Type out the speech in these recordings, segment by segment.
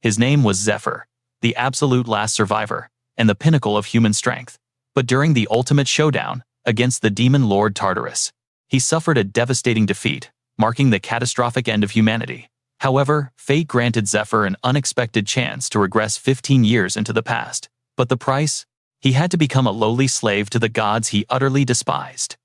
His name was Zephyr, the absolute last survivor, and the pinnacle of human strength. But during the ultimate showdown, against the Demon Lord Tartarus, he suffered a devastating defeat, marking the catastrophic end of humanity. However, fate granted Zephyr an unexpected chance to regress 15 years into the past. But the price? He had to become a lowly slave to the gods he utterly despised.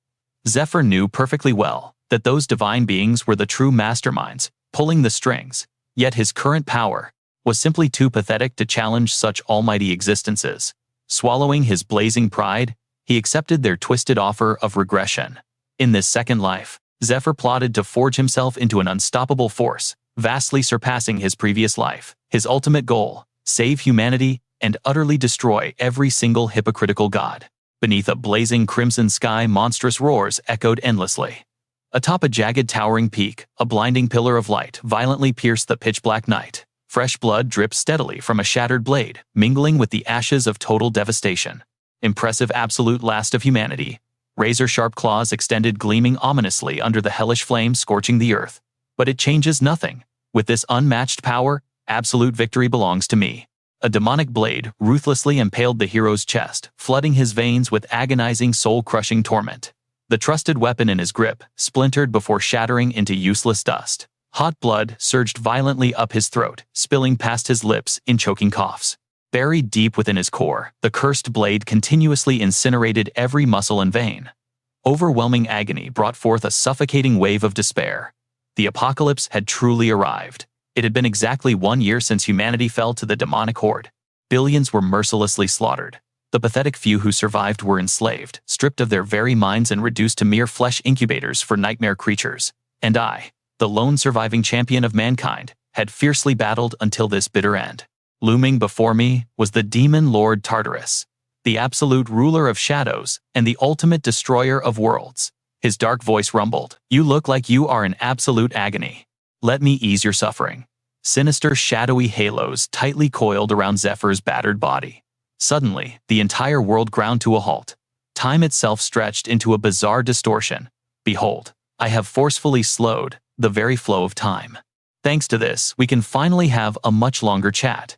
Zephyr knew perfectly well that those divine beings were the true masterminds, pulling the strings, yet his current power was simply too pathetic to challenge such almighty existences. Swallowing his blazing pride, he accepted their twisted offer of regression. In this second life, Zephyr plotted to forge himself into an unstoppable force, vastly surpassing his previous life. His ultimate goal: save humanity and utterly destroy every single hypocritical god. Beneath a blazing crimson sky, monstrous roars echoed endlessly. Atop a jagged towering peak, a blinding pillar of light violently pierced the pitch-black night. Fresh blood dripped steadily from a shattered blade, mingling with the ashes of total devastation. Impressive absolute last of humanity. Razor-sharp claws extended, gleaming ominously under the hellish flames scorching the earth. But it changes nothing. With this unmatched power, absolute victory belongs to me. A demonic blade ruthlessly impaled the hero's chest, flooding his veins with agonizing, soul-crushing torment. The trusted weapon in his grip splintered before shattering into useless dust. Hot blood surged violently up his throat, spilling past his lips in choking coughs. Buried deep within his core, the cursed blade continuously incinerated every muscle and vein. Overwhelming agony brought forth a suffocating wave of despair. The apocalypse had truly arrived. It had been exactly 1 year since humanity fell to the demonic horde. Billions were mercilessly slaughtered. The pathetic few who survived were enslaved, stripped of their very minds and reduced to mere flesh incubators for nightmare creatures. And I, the lone surviving champion of mankind, had fiercely battled until this bitter end. Looming before me was the Demon Lord Tartarus, the absolute ruler of shadows and the ultimate destroyer of worlds. His dark voice rumbled, "You look like you are in absolute agony. Let me ease your suffering." Sinister, shadowy halos tightly coiled around Zephyr's battered body. Suddenly, the entire world ground to a halt. Time itself stretched into a bizarre distortion. Behold, I have forcefully slowed the very flow of time. Thanks to this, we can finally have a much longer chat.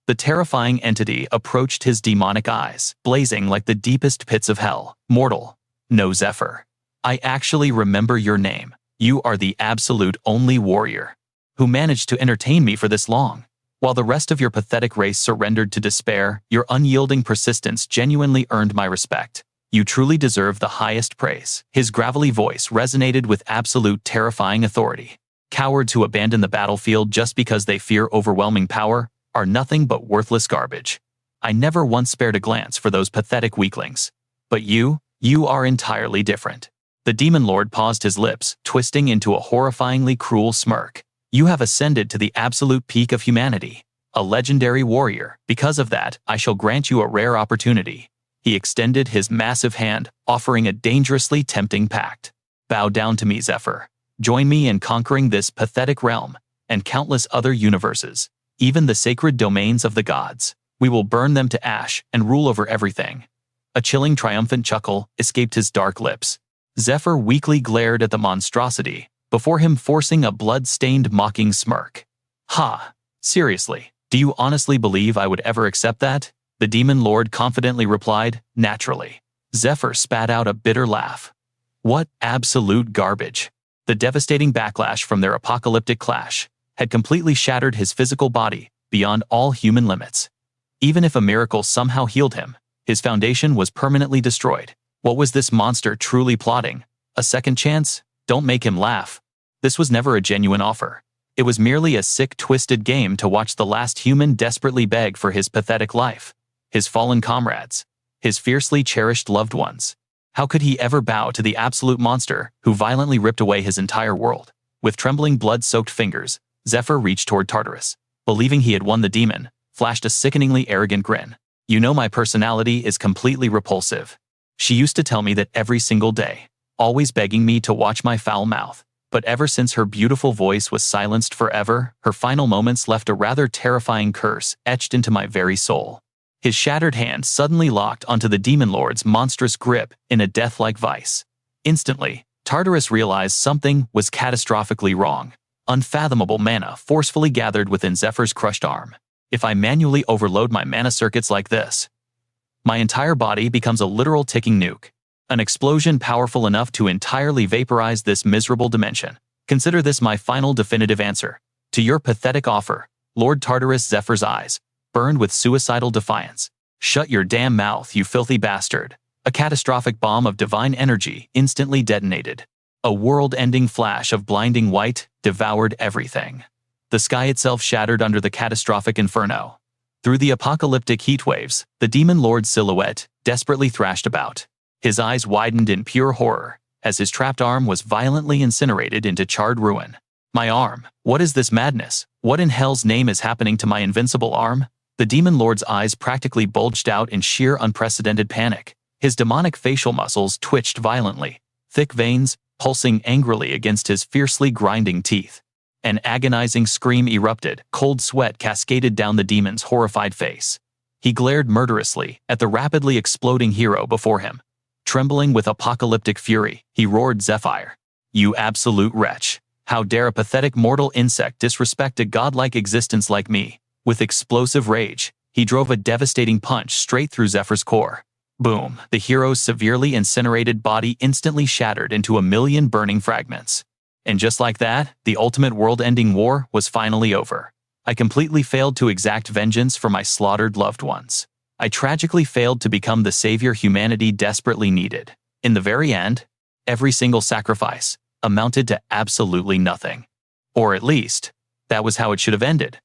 The terrifying entity approached, his demonic eyes blazing like the deepest pits of hell. "Mortal, no Zephyr. I actually remember your name. You are the absolute only warrior who managed to entertain me for this long. While the rest of your pathetic race surrendered to despair, your unyielding persistence genuinely earned my respect. You truly deserve the highest praise." His gravelly voice resonated with absolute terrifying authority. Cowards who abandon the battlefield just because they fear overwhelming power are nothing but worthless garbage. I never once spared a glance for those pathetic weaklings. But you are entirely different. The Demon Lord paused, his lips twisting into a horrifyingly cruel smirk. You have ascended to the absolute peak of humanity, a legendary warrior. Because of that, I shall grant you a rare opportunity. He extended his massive hand, offering a dangerously tempting pact. Bow down to me, Zephyr. Join me in conquering this pathetic realm and countless other universes, even the sacred domains of the gods. We will burn them to ash and rule over everything. A chilling, triumphant chuckle escaped his dark lips. Zephyr weakly glared at the monstrosity before him, forcing a blood-stained, mocking smirk. "Ha! Seriously, do you honestly believe I would ever accept that?" The Demon Lord confidently replied, "Naturally." Zephyr spat out a bitter laugh. What absolute garbage! The devastating backlash from their apocalyptic clash had completely shattered his physical body beyond all human limits. Even if a miracle somehow healed him, his foundation was permanently destroyed. What was this monster truly plotting? A second chance? Don't make him laugh. This was never a genuine offer. It was merely a sick, twisted game to watch the last human desperately beg for his pathetic life. His fallen comrades, his fiercely cherished loved ones. How could he ever bow to the absolute monster who violently ripped away his entire world? With trembling, blood-soaked fingers, Zephyr reached toward Tartarus. Believing he had won, the demon flashed a sickeningly arrogant grin. "You know, my personality is completely repulsive. She used to tell me that every single day, always begging me to watch my foul mouth. But ever since her beautiful voice was silenced forever, her final moments left a rather terrifying curse etched into my very soul." His shattered hand suddenly locked onto the Demon Lord's monstrous grip in a death-like vice. Instantly, Tartarus realized something was catastrophically wrong. Unfathomable mana forcefully gathered within Zephyr's crushed arm. if I manually overload my mana circuits like this, my entire body becomes a literal ticking nuke. An explosion powerful enough to entirely vaporize this miserable dimension. Consider this my final definitive answer to your pathetic offer. Lord Tartarus. Zephyr's eyes burned with suicidal defiance. Shut your damn mouth, you filthy bastard. A catastrophic bomb of divine energy instantly detonated. A world-ending flash of blinding white devoured everything. The sky itself shattered under the catastrophic inferno. Through the apocalyptic heat waves, the Demon Lord's silhouette desperately thrashed about. His eyes widened in pure horror as his trapped arm was violently incinerated into charred ruin. My arm. What is this madness? What in hell's name is happening to my invincible arm? The Demon Lord's eyes practically bulged out in sheer unprecedented panic. His demonic facial muscles twitched violently, thick veins pulsing angrily against his fiercely grinding teeth. An agonizing scream erupted, cold sweat cascaded down the demon's horrified face. He glared murderously at the rapidly exploding hero before him. Trembling with apocalyptic fury, he roared, Zephyr, you absolute wretch. How dare a pathetic mortal insect disrespect a godlike existence like me? With explosive rage, he drove a devastating punch straight through Zephyr's core. Boom! The hero's severely incinerated body instantly shattered into a million burning fragments. And just like that, the ultimate world-ending war was finally over. I completely failed to exact vengeance for my slaughtered loved ones. I tragically failed to become the savior humanity desperately needed. In the very end, every single sacrifice amounted to absolutely nothing. Or at least, that was how it should have ended.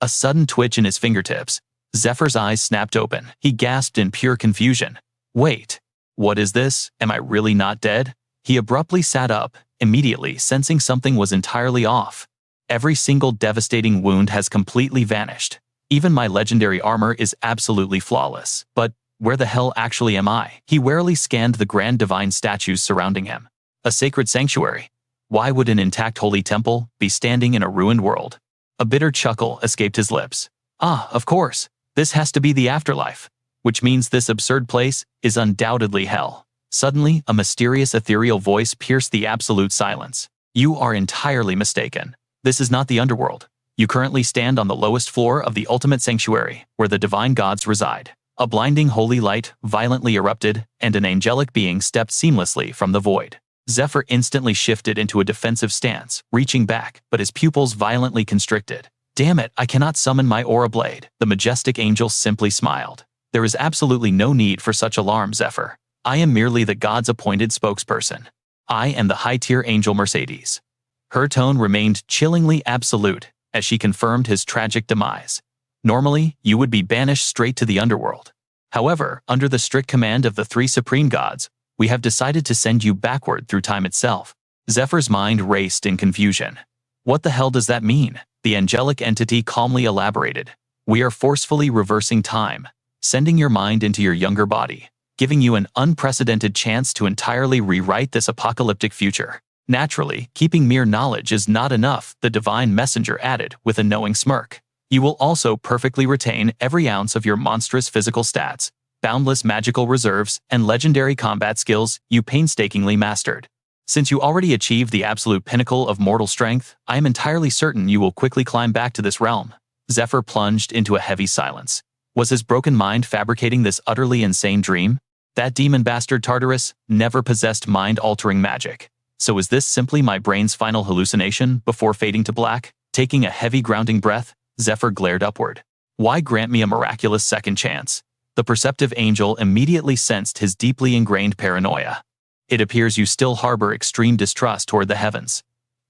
A sudden twitch in his fingertips. Zephyr's eyes snapped open. He gasped in pure confusion. Wait, what is this? Am I really not dead? He abruptly sat up, immediately sensing something was entirely off. Every single devastating wound has completely vanished. Even my legendary armor is absolutely flawless. But where the hell actually am I? He warily scanned the grand divine statues surrounding him. A sacred sanctuary. Why would an intact holy temple be standing in a ruined world? A bitter chuckle escaped his lips. Ah, of course. This has to be the afterlife. Which means this absurd place is undoubtedly hell. Suddenly, a mysterious ethereal voice pierced the absolute silence. You are entirely mistaken. This is not the underworld. You currently stand on the lowest floor of the ultimate sanctuary, where the divine gods reside. A blinding holy light violently erupted, and an angelic being stepped seamlessly from the void. Zephyr instantly shifted into a defensive stance, reaching back, but his pupils violently constricted. Damn it, I cannot summon my aura blade. The majestic angel simply smiled. There is absolutely no need for such alarm, Zephyr. I am merely the god's appointed spokesperson. I am the high-tier angel Mercedes. Her tone remained chillingly absolute as she confirmed his tragic demise. Normally, you would be banished straight to the underworld. However, under the strict command of the three supreme gods, we have decided to send you backward through time itself. Zephyr's mind raced in confusion. What the hell does that mean? The angelic entity calmly elaborated. We are forcefully reversing time, sending your mind into your younger body, giving you an unprecedented chance to entirely rewrite this apocalyptic future. Naturally, keeping mere knowledge is not enough, the divine messenger added with a knowing smirk. You will also perfectly retain every ounce of your monstrous physical stats, boundless magical reserves, and legendary combat skills you painstakingly mastered. Since you already achieved the absolute pinnacle of mortal strength, I am entirely certain you will quickly climb back to this realm. Zephyr plunged into a heavy silence. Was his broken mind fabricating this utterly insane dream? That demon bastard Tartarus never possessed mind-altering magic. So is this simply my brain's final hallucination before fading to black? Taking a heavy grounding breath, Zephyr glared upward. Why grant me a miraculous second chance? The perceptive angel immediately sensed his deeply ingrained paranoia. It appears you still harbor extreme distrust toward the heavens.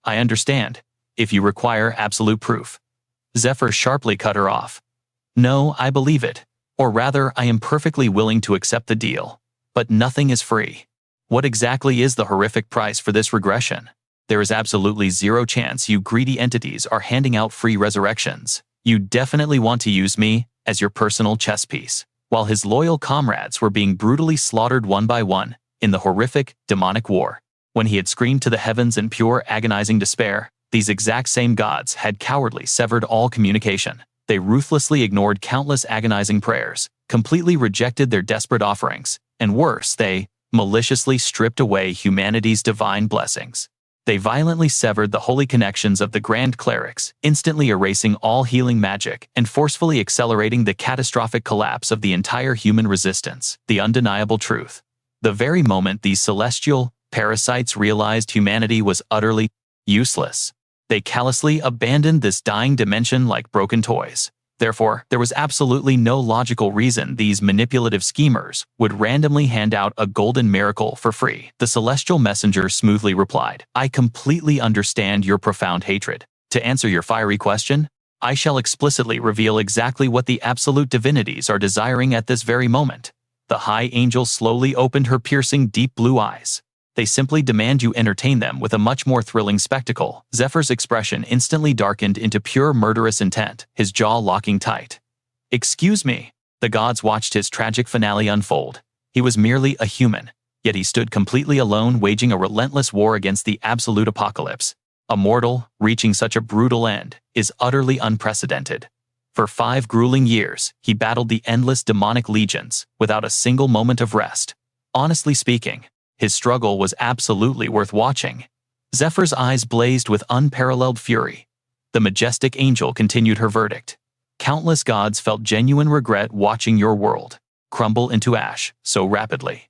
I understand, if you require absolute proof. Zephyr sharply cut her off. No, I believe it. Or rather, I am perfectly willing to accept the deal. But nothing is free. What exactly is the horrific price for this regression? There is absolutely zero chance you greedy entities are handing out free resurrections. You definitely want to use me as your personal chess piece. While his loyal comrades were being brutally slaughtered one by one in the horrific, demonic war. When he had screamed to the heavens in pure agonizing despair, these exact same gods had cowardly severed all communication. They ruthlessly ignored countless agonizing prayers, completely rejected their desperate offerings, and worse, they maliciously stripped away humanity's divine blessings. They violently severed the holy connections of the Grand Clerics, instantly erasing all healing magic and forcefully accelerating the catastrophic collapse of the entire human resistance. The undeniable truth. The very moment these celestial parasites realized humanity was utterly useless, they callously abandoned this dying dimension like broken toys. Therefore, there was absolutely no logical reason these manipulative schemers would randomly hand out a golden miracle for free. The celestial messenger smoothly replied, I completely understand your profound hatred. To answer your fiery question, I shall explicitly reveal exactly what the absolute divinities are desiring at this very moment. The high angel slowly opened her piercing deep blue eyes. They simply demand you entertain them with a much more thrilling spectacle. Zephyr's expression instantly darkened into pure murderous intent, his jaw locking tight. Excuse me. The gods watched his tragic finale unfold. He was merely a human, yet he stood completely alone waging a relentless war against the absolute apocalypse. A mortal, reaching such a brutal end, is utterly unprecedented. For 5 grueling years, he battled the endless demonic legions, without a single moment of rest. Honestly speaking, his struggle was absolutely worth watching. Zephyr's eyes blazed with unparalleled fury. The majestic angel continued her verdict. Countless gods felt genuine regret watching your world crumble into ash so rapidly.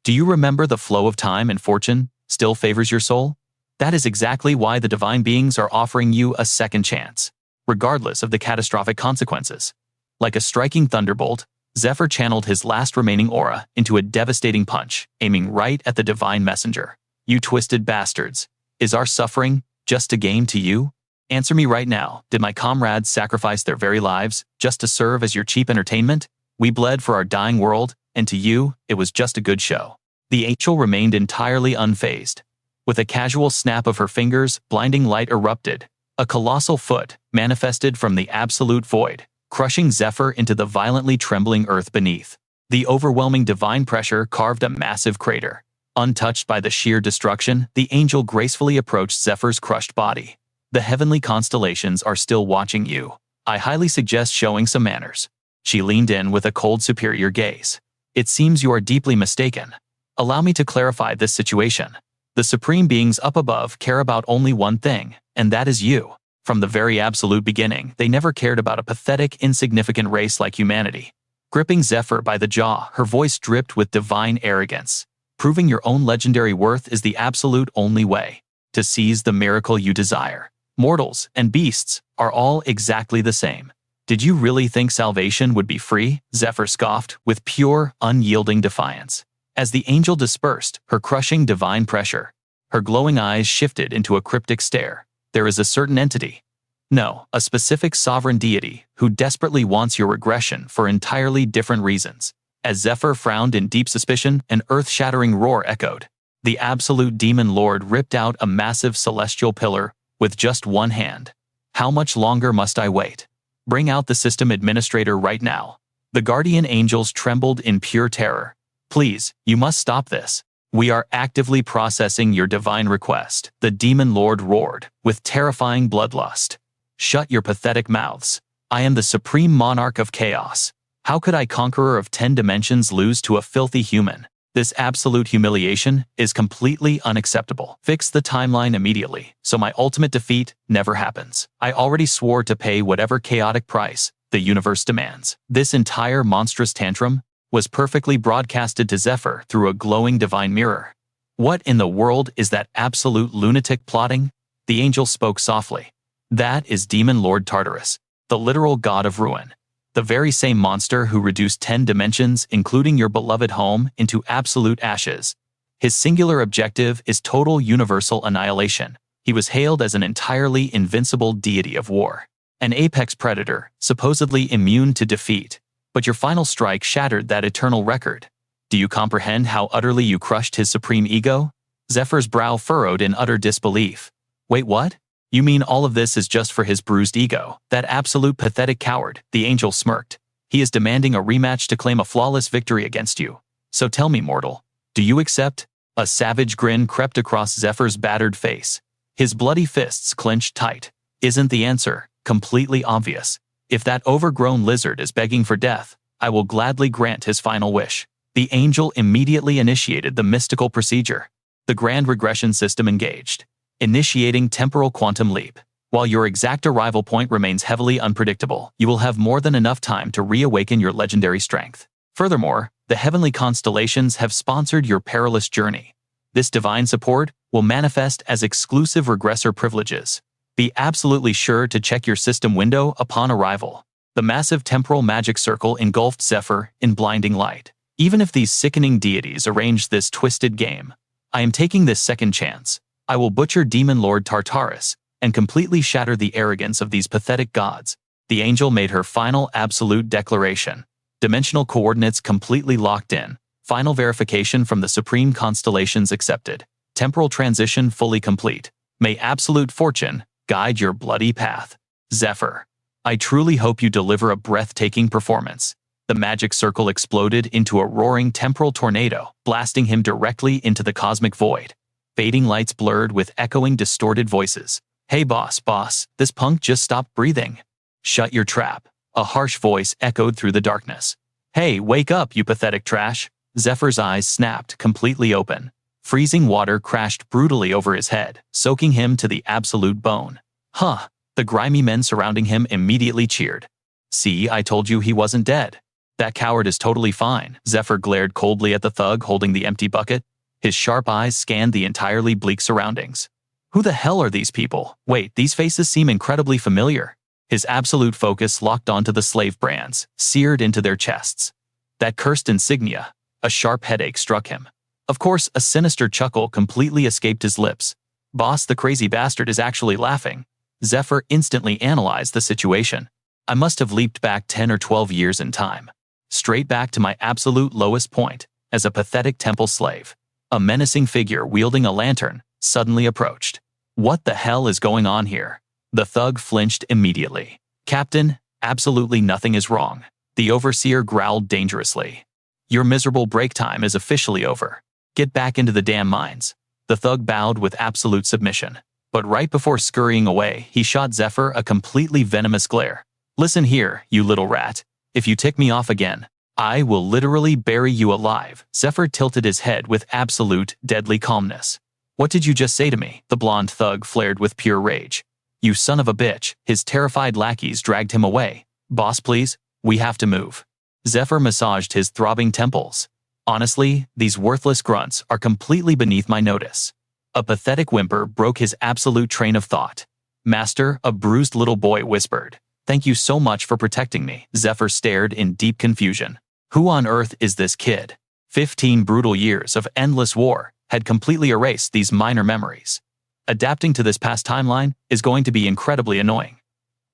Do you remember the flow of time and fortune still favors your soul? That is exactly why the divine beings are offering you a second chance, regardless of the catastrophic consequences. Like a striking thunderbolt, Zephyr channeled his last remaining aura into a devastating punch, aiming right at the divine messenger. You twisted bastards. Is our suffering just a game to you? Answer me right now. Did my comrades sacrifice their very lives just to serve as your cheap entertainment? We bled for our dying world, and to you, it was just a good show. The angel remained entirely unfazed. With a casual snap of her fingers, blinding light erupted. A colossal foot manifested from the absolute void, crushing Zephyr into the violently trembling earth beneath. The overwhelming divine pressure carved a massive crater. Untouched by the sheer destruction, the angel gracefully approached Zephyr's crushed body. The heavenly constellations are still watching you. I highly suggest showing some manners. She leaned in with a cold superior gaze. It seems you are deeply mistaken. Allow me to clarify this situation. The supreme beings up above care about only one thing, and that is you. From the very absolute beginning, they never cared about a pathetic, insignificant race like humanity. Gripping Zephyr by the jaw, her voice dripped with divine arrogance. Proving your own legendary worth is the absolute only way to seize the miracle you desire. Mortals and beasts are all exactly the same. Did you really think salvation would be free? Zephyr scoffed with pure, unyielding defiance. As the angel dispersed her crushing divine pressure, her glowing eyes shifted into a cryptic stare. There is a certain entity. No, a specific sovereign deity who desperately wants your regression for entirely different reasons. As Zephyr frowned in deep suspicion, an earth-shattering roar echoed. The absolute demon lord ripped out a massive celestial pillar with just one hand. How much longer must I wait? Bring out the system administrator right now. The guardian angels trembled in pure terror. Please, you must stop this. We are actively processing your divine request, the demon lord roared, with terrifying bloodlust. Shut your pathetic mouths. I am the supreme monarch of chaos. How could I, conqueror of 10 dimensions, lose to a filthy human? This absolute humiliation is completely unacceptable. Fix the timeline immediately, so my ultimate defeat never happens. I already swore to pay whatever chaotic price the universe demands. This entire monstrous tantrum was perfectly broadcasted to Zephyr through a glowing divine mirror. What in the world is that absolute lunatic plotting? The angel spoke softly. That is Demon Lord Tartarus, the literal god of ruin. The very same monster who reduced 10 dimensions, including your beloved home, into absolute ashes. His singular objective is total universal annihilation. He was hailed as an entirely invincible deity of war. An apex predator, supposedly immune to defeat. But your final strike shattered that eternal record. Do you comprehend how utterly you crushed his supreme ego? Zephyr's brow furrowed in utter disbelief. Wait, what? You mean all of this is just for his bruised ego? That absolute pathetic coward, the angel smirked. He is demanding a rematch to claim a flawless victory against you. So tell me, mortal, do you accept? A savage grin crept across Zephyr's battered face. His bloody fists clenched tight. Isn't the answer completely obvious? If that overgrown lizard is begging for death, I will gladly grant his final wish. The angel immediately initiated the mystical procedure. The grand regression system engaged, initiating temporal quantum leap. While your exact arrival point remains heavily unpredictable, you will have more than enough time to reawaken your legendary strength. Furthermore, the heavenly constellations have sponsored your perilous journey. This divine support will manifest as exclusive regressor privileges. Be absolutely sure to check your system window upon arrival. The massive temporal magic circle engulfed Zephyr in blinding light. Even if these sickening deities arranged this twisted game, I am taking this second chance. I will butcher Demon Lord Tartarus and completely shatter the arrogance of these pathetic gods. The angel made her final absolute declaration. Dimensional coordinates completely locked in. Final verification from the supreme constellations accepted. Temporal transition fully complete. May absolute fortune guide your bloody path. Zephyr, I truly hope you deliver a breathtaking performance. The magic circle exploded into a roaring temporal tornado, blasting him directly into the cosmic void. Fading lights blurred with echoing distorted voices. Hey boss, this punk just stopped breathing. Shut your trap. A harsh voice echoed through the darkness. Hey, wake up, you pathetic trash. Zephyr's eyes snapped completely open. Freezing water crashed brutally over his head, soaking him to the absolute bone. Huh. The grimy men surrounding him immediately cheered. See, I told you he wasn't dead. That coward is totally fine. Zephyr glared coldly at the thug holding the empty bucket. His sharp eyes scanned the entirely bleak surroundings. Who the hell are these people? Wait, these faces seem incredibly familiar. His absolute focus locked onto the slave brands, seared into their chests. That cursed insignia. A sharp headache struck him. Of course, a sinister chuckle completely escaped his lips. Boss, the crazy bastard is actually laughing. Zephyr instantly analyzed the situation. I must have leaped back 10 or 12 years in time. Straight back to my absolute lowest point, as a pathetic temple slave. A menacing figure wielding a lantern suddenly approached. What the hell is going on here? The thug flinched immediately. Captain, absolutely nothing is wrong. The overseer growled dangerously. Your miserable break time is officially over. Get back into the damn mines. The thug bowed with absolute submission. But right before scurrying away, he shot Zephyr a completely venomous glare. Listen here, you little rat. If you tick me off again, I will literally bury you alive. Zephyr tilted his head with absolute, deadly calmness. What did you just say to me? The blonde thug flared with pure rage. You son of a bitch. His terrified lackeys dragged him away. Boss, please, we have to move. Zephyr massaged his throbbing temples. Honestly, these worthless grunts are completely beneath my notice. A pathetic whimper broke his absolute train of thought. Master, a bruised little boy whispered. Thank you so much for protecting me. Zephyr stared in deep confusion. Who on earth is this kid? 15 brutal years of endless war had completely erased these minor memories. Adapting to this past timeline is going to be incredibly annoying.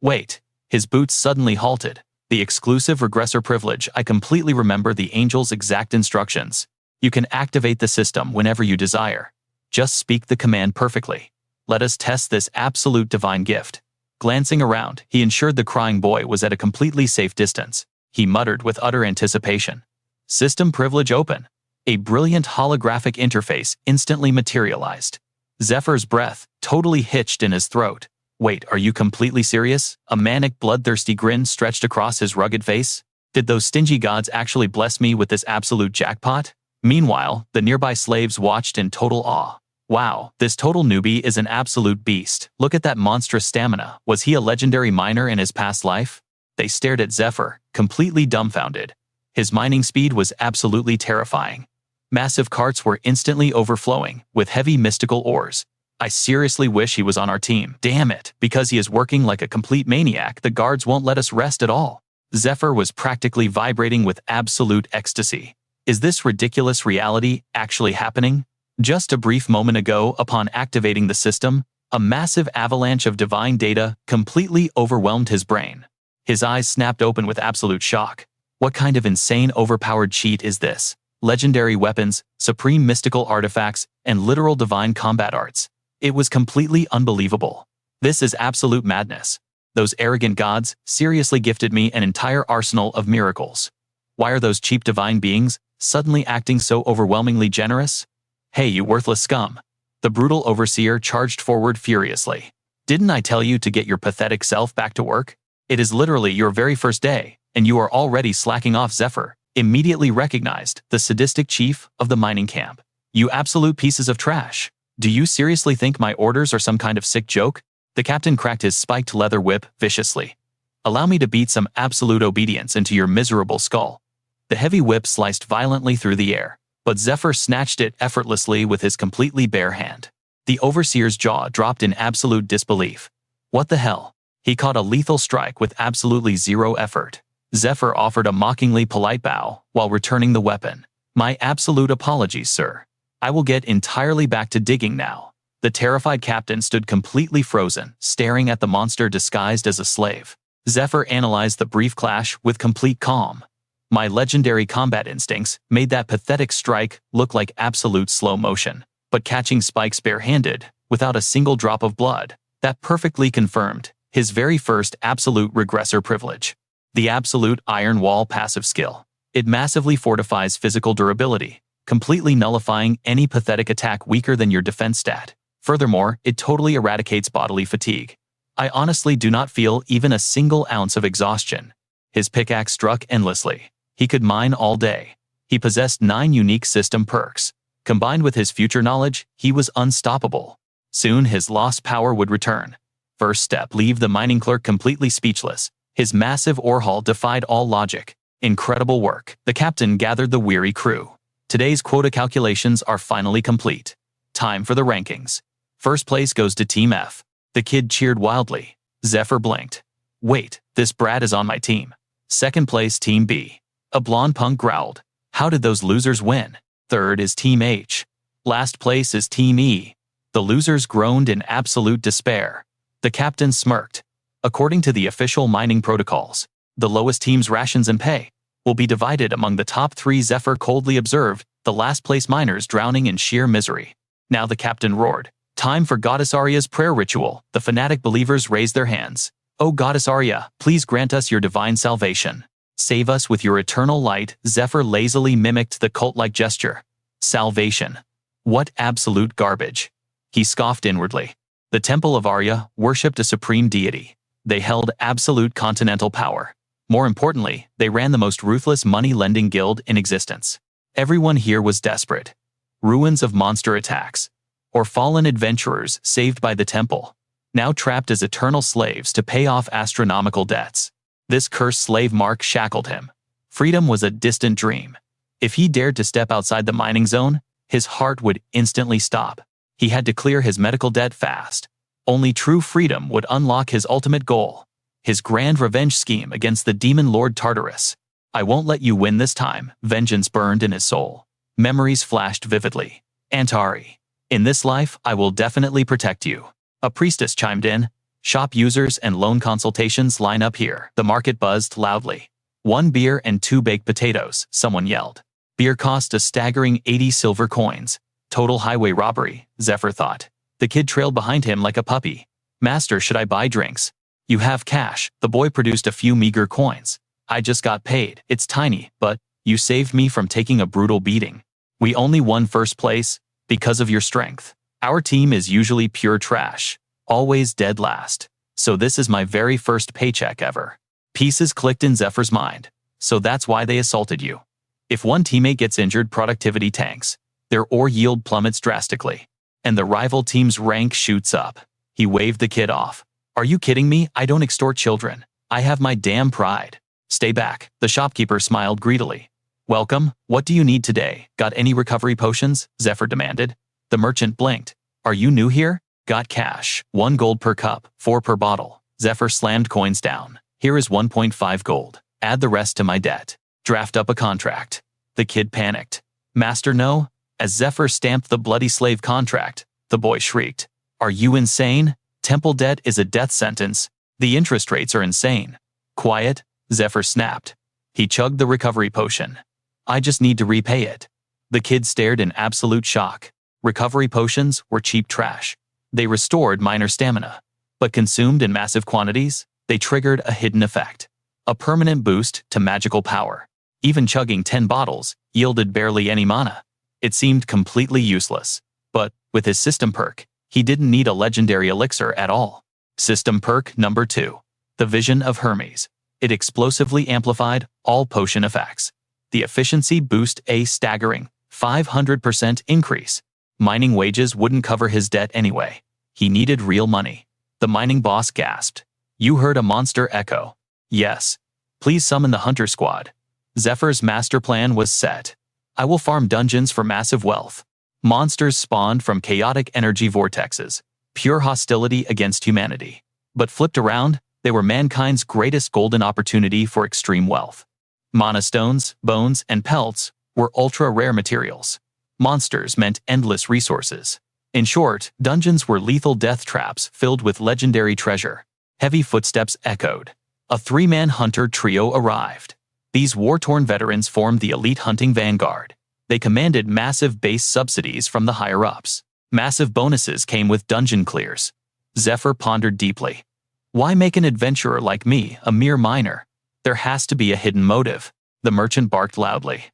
Wait, his boots suddenly halted. The exclusive regressor privilege. I completely remember the angel's exact instructions. You can activate the system whenever you desire. Just speak the command perfectly. Let us test this absolute divine gift. Glancing around, he ensured the crying boy was at a completely safe distance. He muttered with utter anticipation. System privilege open. A brilliant holographic interface instantly materialized. Zephyr's breath totally hitched in his throat. Wait, are you completely serious? A manic, bloodthirsty grin stretched across his rugged face. Did those stingy gods actually bless me with this absolute jackpot? Meanwhile, the nearby slaves watched in total awe. Wow, this total newbie is an absolute beast. Look at that monstrous stamina. Was he a legendary miner in his past life? They stared at Zephyr, completely dumbfounded. His mining speed was absolutely terrifying. Massive carts were instantly overflowing with heavy mystical ores. I seriously wish he was on our team. Damn it, because he is working like a complete maniac, the guards won't let us rest at all. Zephyr was practically vibrating with absolute ecstasy. Is this ridiculous reality actually happening? Just a brief moment ago, upon activating the system, a massive avalanche of divine data completely overwhelmed his brain. His eyes snapped open with absolute shock. What kind of insane overpowered cheat is this? Legendary weapons, supreme mystical artifacts, and literal divine combat arts. It was completely unbelievable. This is absolute madness. Those arrogant gods seriously gifted me an entire arsenal of miracles. Why are those cheap divine beings suddenly acting so overwhelmingly generous? Hey, you worthless scum. The brutal overseer charged forward furiously. Didn't I tell you to get your pathetic self back to work? It is literally your very first day, and you are already slacking off. Zephyr immediately recognized the sadistic chief of the mining camp. You absolute pieces of trash. Do you seriously think my orders are some kind of sick joke? The captain cracked his spiked leather whip viciously. Allow me to beat some absolute obedience into your miserable skull. The heavy whip sliced violently through the air, but Zephyr snatched it effortlessly with his completely bare hand. The overseer's jaw dropped in absolute disbelief. What the hell? He caught a lethal strike with absolutely zero effort. Zephyr offered a mockingly polite bow while returning the weapon. My absolute apologies, sir. I will get entirely back to digging now. The terrified captain stood completely frozen, staring at the monster disguised as a slave. Zephyr analyzed the brief clash with complete calm. My legendary combat instincts made that pathetic strike look like absolute slow motion, but catching spikes barehanded, without a single drop of blood, that perfectly confirmed his very first absolute regressor privilege. The absolute Iron Wall passive skill. It massively fortifies physical durability, completely nullifying any pathetic attack weaker than your defense stat. Furthermore, it totally eradicates bodily fatigue. I honestly do not feel even a single ounce of exhaustion. His pickaxe struck endlessly. He could mine all day. He possessed 9 unique system perks. Combined with his future knowledge, he was unstoppable. Soon his lost power would return. First step: leave the mining clerk completely speechless. His massive ore haul defied all logic. Incredible work. The captain gathered the weary crew. Today's quota calculations are finally complete. Time for the rankings. First place goes to Team F. The kid cheered wildly. Zephyr blinked. Wait, this brat is on my team. Second place, Team B. A blonde punk growled. How did those losers win? Third is Team H. Last place is Team E. The losers groaned in absolute despair. The captain smirked. According to the official mining protocols, the lowest team's rations and pay will be divided among the top 3. Zephyr coldly observed the last place miners drowning in sheer misery. Now the captain roared. Time for Goddess Arya's prayer ritual. The fanatic believers raised their hands. O Goddess Arya, please grant us your divine salvation. Save us with your eternal light. Zephyr lazily mimicked the cult-like gesture. Salvation. What absolute garbage. He scoffed inwardly. The Temple of Arya worshipped a supreme deity. They held absolute continental power. More importantly, they ran the most ruthless money-lending guild in existence. Everyone here was desperate. Ruins of monster attacks, or fallen adventurers saved by the temple, now trapped as eternal slaves to pay off astronomical debts. This cursed slave mark shackled him. Freedom was a distant dream. If he dared to step outside the mining zone, his heart would instantly stop. He had to clear his medical debt fast. Only true freedom would unlock his ultimate goal, his grand revenge scheme against the Demon Lord Tartarus. I won't let you win this time. Vengeance burned in his soul. Memories flashed vividly. Antari. In this life, I will definitely protect you. A priestess chimed in. Shop users and loan consultations line up here. The market buzzed loudly. 1 beer and 2 baked potatoes, someone yelled. Beer cost a staggering 80 silver coins. Total highway robbery, Zephyr thought. The kid trailed behind him like a puppy. Master, should I buy drinks? You have cash. The boy produced a few meager coins. I just got paid. It's tiny, but you saved me from taking a brutal beating. We only won first place because of your strength. Our team is usually pure trash, always dead last. So this is my very first paycheck ever. Pieces clicked in Zephyr's mind. So that's why they assaulted you. If one teammate gets injured, productivity tanks. Their ore yield plummets drastically. And the rival team's rank shoots up. He waved the kid off. Are you kidding me? I don't extort children. I have my damn pride. Stay back. The shopkeeper smiled greedily. Welcome. What do you need today? Got any recovery potions? Zephyr demanded. The merchant blinked. Are you new here? Got cash. 1 gold per cup, 4 per bottle. Zephyr slammed coins down. Here is 1.5 gold. Add the rest to my debt. Draft up a contract. The kid panicked. Master, no. As Zephyr stamped the bloody slave contract, the boy shrieked. Are you insane? Temple debt is a death sentence. The interest rates are insane. Quiet, Zephyr snapped. He chugged the recovery potion. I just need to repay it. The kid stared in absolute shock. Recovery potions were cheap trash. They restored minor stamina, but consumed in massive quantities, they triggered a hidden effect. A permanent boost to magical power. Even chugging 10 bottles yielded barely any mana. It seemed completely useless. But, with his system perk, he didn't need a legendary elixir at all. System perk number 2. The Vision of Hermes. It explosively amplified all potion effects. The efficiency boost a staggering 500% increase. Mining wages wouldn't cover his debt anyway. He needed real money. The mining boss gasped. You heard a monster echo. Yes. Please summon the hunter squad. Zephyr's master plan was set. I will farm dungeons for massive wealth. Monsters spawned from chaotic energy vortexes. Pure hostility against humanity. But flipped around, they were mankind's greatest golden opportunity for extreme wealth. Mana stones, bones, and pelts were ultra-rare materials. Monsters meant endless resources. In short, dungeons were lethal death traps filled with legendary treasure. Heavy footsteps echoed. A three-man hunter trio arrived. These war-torn veterans formed the elite hunting vanguard. They commanded massive base subsidies from the higher-ups. Massive bonuses came with dungeon clears. Zephyr pondered deeply. Why make an adventurer like me a mere miner? There has to be a hidden motive. The merchant barked loudly.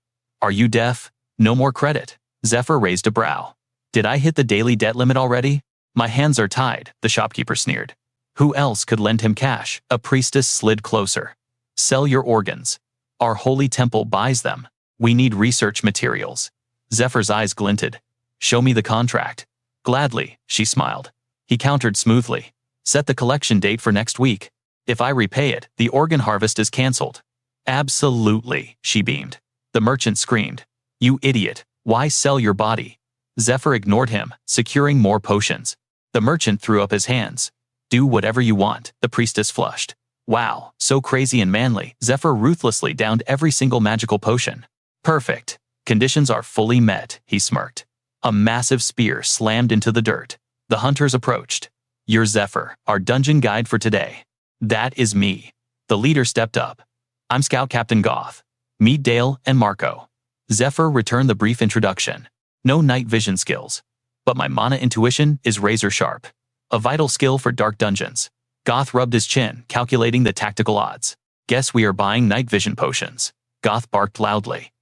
Are you deaf? No more credit. Zephyr raised a brow. Did I hit the daily debt limit already? My hands are tied, the shopkeeper sneered. Who else could lend him cash? A priestess slid closer. Sell your organs. Our holy temple buys them. We need research materials. Zephyr's eyes glinted. Show me the contract. Gladly, she smiled. He countered smoothly. Set the collection date for next week. If I repay it, the organ harvest is cancelled. Absolutely, she beamed. The merchant screamed. You idiot, why sell your body? Zephyr ignored him, securing more potions. The merchant threw up his hands. Do whatever you want, the priestess flushed. Wow, so crazy and manly. Zephyr ruthlessly downed every single magical potion. Perfect. Conditions are fully met, he smirked. A massive spear slammed into the dirt. The hunters approached. You're Zephyr, our dungeon guide for today. That is me. The leader stepped up. I'm Scout Captain Goth. Meet Dale and Marco. Zephyr returned the brief introduction. No night vision skills. But my mana intuition is razor sharp. A vital skill for dark dungeons. Goth rubbed his chin, calculating the tactical odds. Guess we are buying night vision potions. Goth barked loudly.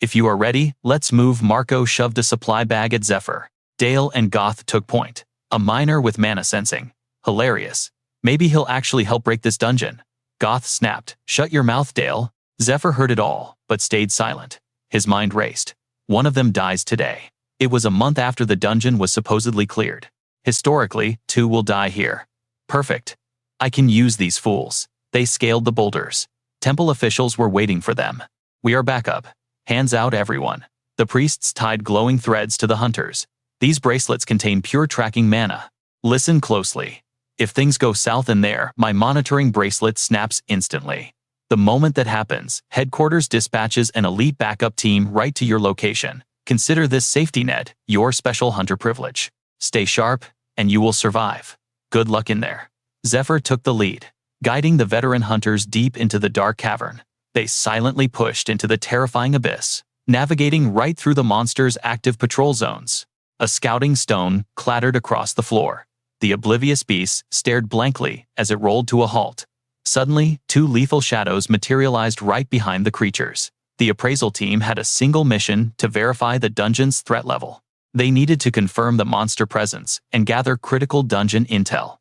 If you are ready, let's move. Marco shoved a supply bag at Zephyr. Dale and Goth took point. A miner with mana sensing. Hilarious. Maybe he'll actually help break this dungeon. Goth snapped. Shut your mouth, Dale. Zephyr heard it all, but stayed silent. His mind raced. One of them dies today. It was a month after the dungeon was supposedly cleared. Historically, 2 will die here. Perfect. I can use these fools. They scaled the boulders. Temple officials were waiting for them. We are back up. Hands out, everyone. The priests tied glowing threads to the hunters. These bracelets contain pure tracking mana. Listen closely. If things go south in there, my monitoring bracelet snaps instantly. The moment that happens, headquarters dispatches an elite backup team right to your location. Consider this safety net your special hunter privilege. Stay sharp, and you will survive. Good luck in there. Zephyr took the lead, guiding the veteran hunters deep into the dark cavern. They silently pushed into the terrifying abyss, navigating right through the monster's active patrol zones. A scouting stone clattered across the floor. The oblivious beast stared blankly as it rolled to a halt. Suddenly, 2 lethal shadows materialized right behind the creatures. The appraisal team had a single mission to verify the dungeon's threat level. They needed to confirm the monster presence and gather critical dungeon intel.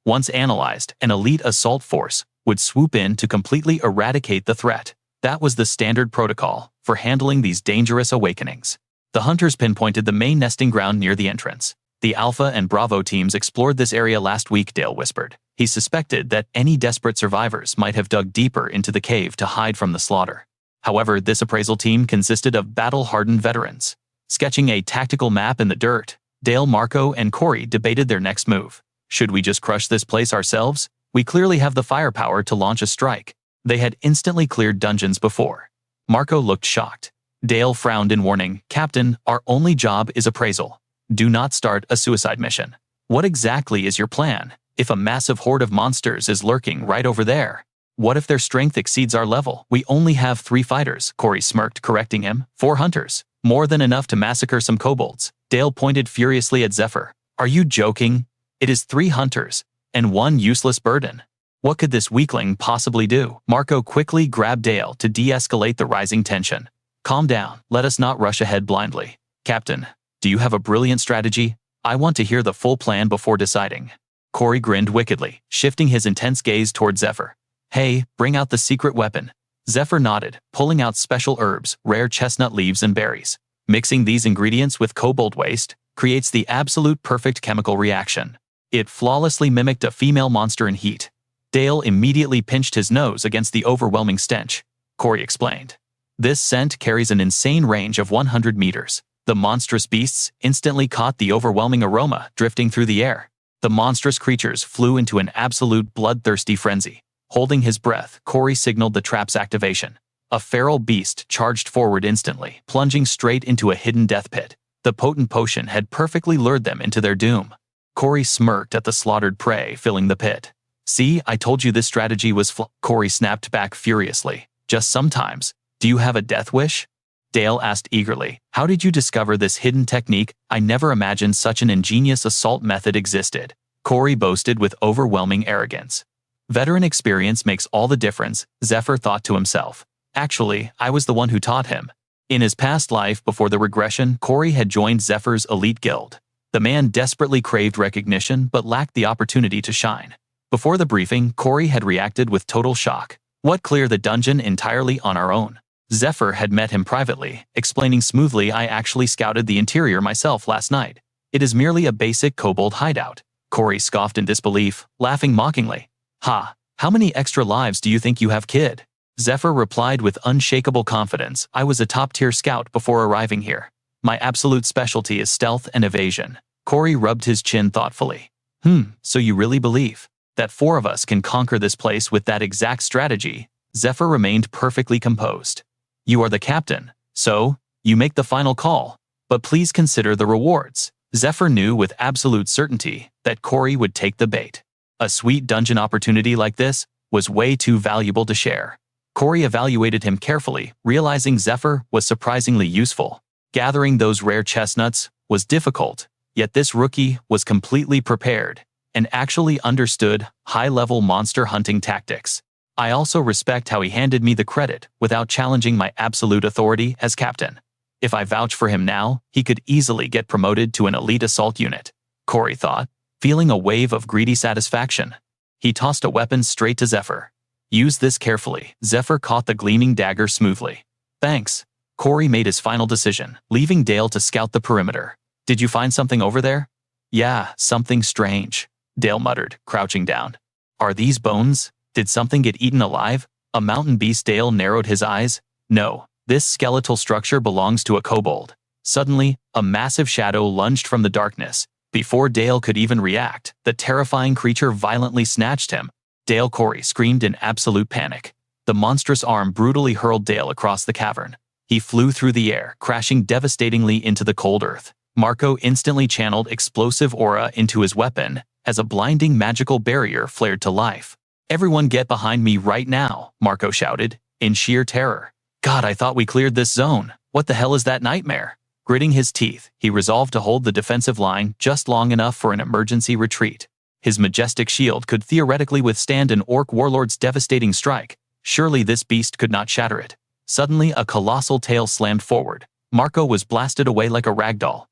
Once analyzed, an elite assault force would swoop in to completely eradicate the threat. That was the standard protocol for handling these dangerous awakenings. The hunters pinpointed the main nesting ground near the entrance. The Alpha and Bravo teams explored this area last week, Dale whispered. He suspected that any desperate survivors might have dug deeper into the cave to hide from the slaughter. However, this appraisal team consisted of battle-hardened veterans. Sketching a tactical map in the dirt, Dale, Marco, and Corey debated their next move. Should we just crush this place ourselves? We clearly have the firepower to launch a strike. They had instantly cleared dungeons before. Marco looked shocked. Dale frowned in warning. Captain, our only job is appraisal. Do not start a suicide mission. What exactly is your plan? If a massive horde of monsters is lurking right over there? What if their strength exceeds our level? We only have 3 fighters, Corey smirked, correcting him. 4 hunters. More than enough to massacre some kobolds. Dale pointed furiously at Zephyr. Are you joking? It is 3 hunters, and 1 useless burden. What could this weakling possibly do? Marco quickly grabbed Dale to de-escalate the rising tension. Calm down, let us not rush ahead blindly. Captain, do you have a brilliant strategy? I want to hear the full plan before deciding. Corey grinned wickedly, shifting his intense gaze toward Zephyr. Hey, bring out the secret weapon. Zephyr nodded, pulling out special herbs, rare chestnut leaves and berries. Mixing these ingredients with kobold waste creates the absolute perfect chemical reaction. It flawlessly mimicked a female monster in heat. Dale immediately pinched his nose against the overwhelming stench. Corey explained. This scent carries an insane range of 100 meters. The monstrous beasts instantly caught the overwhelming aroma drifting through the air. The monstrous creatures flew into an absolute bloodthirsty frenzy. Holding his breath, Corey signaled the trap's activation. A feral beast charged forward instantly, plunging straight into a hidden death pit. The potent potion had perfectly lured them into their doom. Corey smirked at the slaughtered prey filling the pit. See, I told you this strategy was Corey snapped back furiously. Just sometimes. Do you have a death wish? Dale asked eagerly. How did you discover this hidden technique? I never imagined such an ingenious assault method existed. Corey boasted with overwhelming arrogance. Veteran experience makes all the difference, Zephyr thought to himself. Actually, I was the one who taught him. In his past life before the regression, Corey had joined Zephyr's elite guild. The man desperately craved recognition but lacked the opportunity to shine. Before the briefing, Corey had reacted with total shock. What, clear the dungeon entirely on our own? Zephyr had met him privately, explaining smoothly, I actually scouted the interior myself last night. It is merely a basic kobold hideout. Corey scoffed in disbelief, laughing mockingly. Ha, how many extra lives do you think you have, kid? Zephyr replied with unshakable confidence, I was a top-tier scout before arriving here. My absolute specialty is stealth and evasion. Corey rubbed his chin thoughtfully. So you really believe that 4 of us can conquer this place with that exact strategy? Zephyr remained perfectly composed. You are the captain, so you make the final call. But please consider the rewards. Zephyr knew with absolute certainty that Corey would take the bait. A sweet dungeon opportunity like this was way too valuable to share. Corey evaluated him carefully, realizing Zephyr was surprisingly useful. Gathering those rare chestnuts was difficult, yet this rookie was completely prepared and actually understood high-level monster hunting tactics. I also respect how he handed me the credit without challenging my absolute authority as captain. If I vouch for him now, he could easily get promoted to an elite assault unit, Corey thought, feeling a wave of greedy satisfaction. He tossed a weapon straight to Zephyr. Use this carefully. Zephyr caught the gleaming dagger smoothly. Thanks. Corey made his final decision, leaving Dale to scout the perimeter. Did you find something over there? Yeah, something strange, Dale muttered, crouching down. Are these bones? Did something get eaten alive? A mountain beast? Dale narrowed his eyes. No, this skeletal structure belongs to a kobold. Suddenly, a massive shadow lunged from the darkness. Before Dale could even react, the terrifying creature violently snatched him. Dale. Corey screamed in absolute panic. The monstrous arm brutally hurled Dale across the cavern. He flew through the air, crashing devastatingly into the cold earth. Marco instantly channeled explosive aura into his weapon as a blinding magical barrier flared to life. Everyone get behind me right now, Marco shouted, in sheer terror. God, I thought we cleared this zone. What the hell is that nightmare? Gritting his teeth, he resolved to hold the defensive line just long enough for an emergency retreat. His majestic shield could theoretically withstand an orc warlord's devastating strike. Surely this beast could not shatter it. Suddenly, a colossal tail slammed forward. Marco was blasted away like a ragdoll.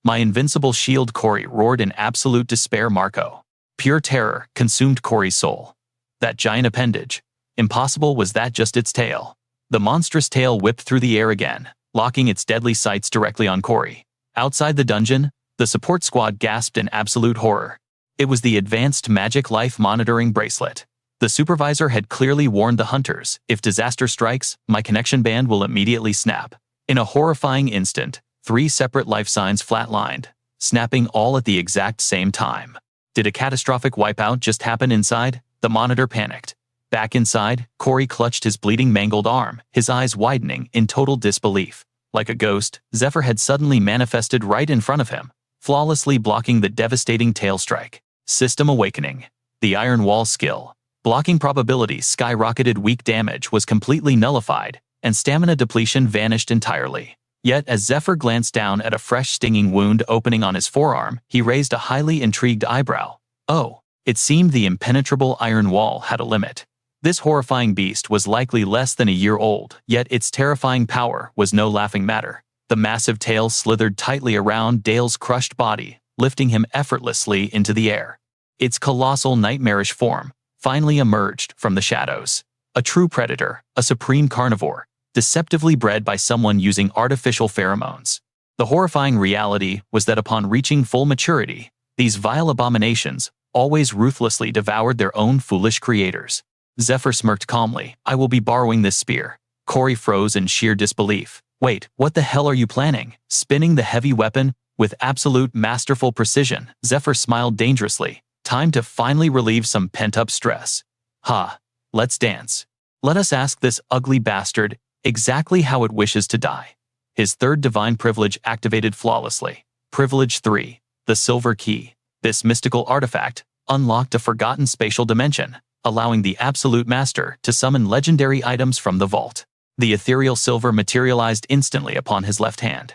My invincible shield, Corey roared in absolute despair. Marco. Pure terror consumed Corey's soul. That giant appendage. Impossible. Was that just its tail? The monstrous tail whipped through the air again, locking its deadly sights directly on Corey. Outside the dungeon, the support squad gasped in absolute horror. It was the advanced magic life monitoring bracelet. The supervisor had clearly warned the hunters, if disaster strikes, my connection band will immediately snap. In a horrifying instant, 3 separate life signs flatlined, snapping all at the exact same time. Did a catastrophic wipeout just happen inside? The monitor panicked. Back inside, Corey clutched his bleeding, mangled arm, his eyes widening in total disbelief. Like a ghost, Zephyr had suddenly manifested right in front of him, flawlessly blocking the devastating tail strike. System awakening. The Iron Wall skill. Blocking probabilities skyrocketed, weak damage was completely nullified, and stamina depletion vanished entirely. Yet as Zephyr glanced down at a fresh stinging wound opening on his forearm, he raised a highly intrigued eyebrow. Oh, it seemed the impenetrable iron wall had a limit. This horrifying beast was likely less than a year old, yet its terrifying power was no laughing matter. The massive tail slithered tightly around Dale's crushed body, lifting him effortlessly into the air. Its colossal nightmarish form finally emerged from the shadows. A true predator, a supreme carnivore. deceptively bred by someone using artificial pheromones. The horrifying reality was that upon reaching full maturity, these vile abominations always ruthlessly devoured their own foolish creators. Zephyr smirked calmly. I will be borrowing this spear. Corey froze in sheer disbelief. Wait, what the hell are you planning? Spinning the heavy weapon with absolute masterful precision. Zephyr smiled dangerously. Time to finally relieve some pent-up stress. Ha, let's dance. Let us ask this ugly bastard exactly how it wishes to die. His third divine privilege activated flawlessly. Privilege 3, the Silver Key. This mystical artifact unlocked a forgotten spatial dimension, allowing the Absolute Master to summon legendary items from the vault. The ethereal silver materialized instantly upon his left hand.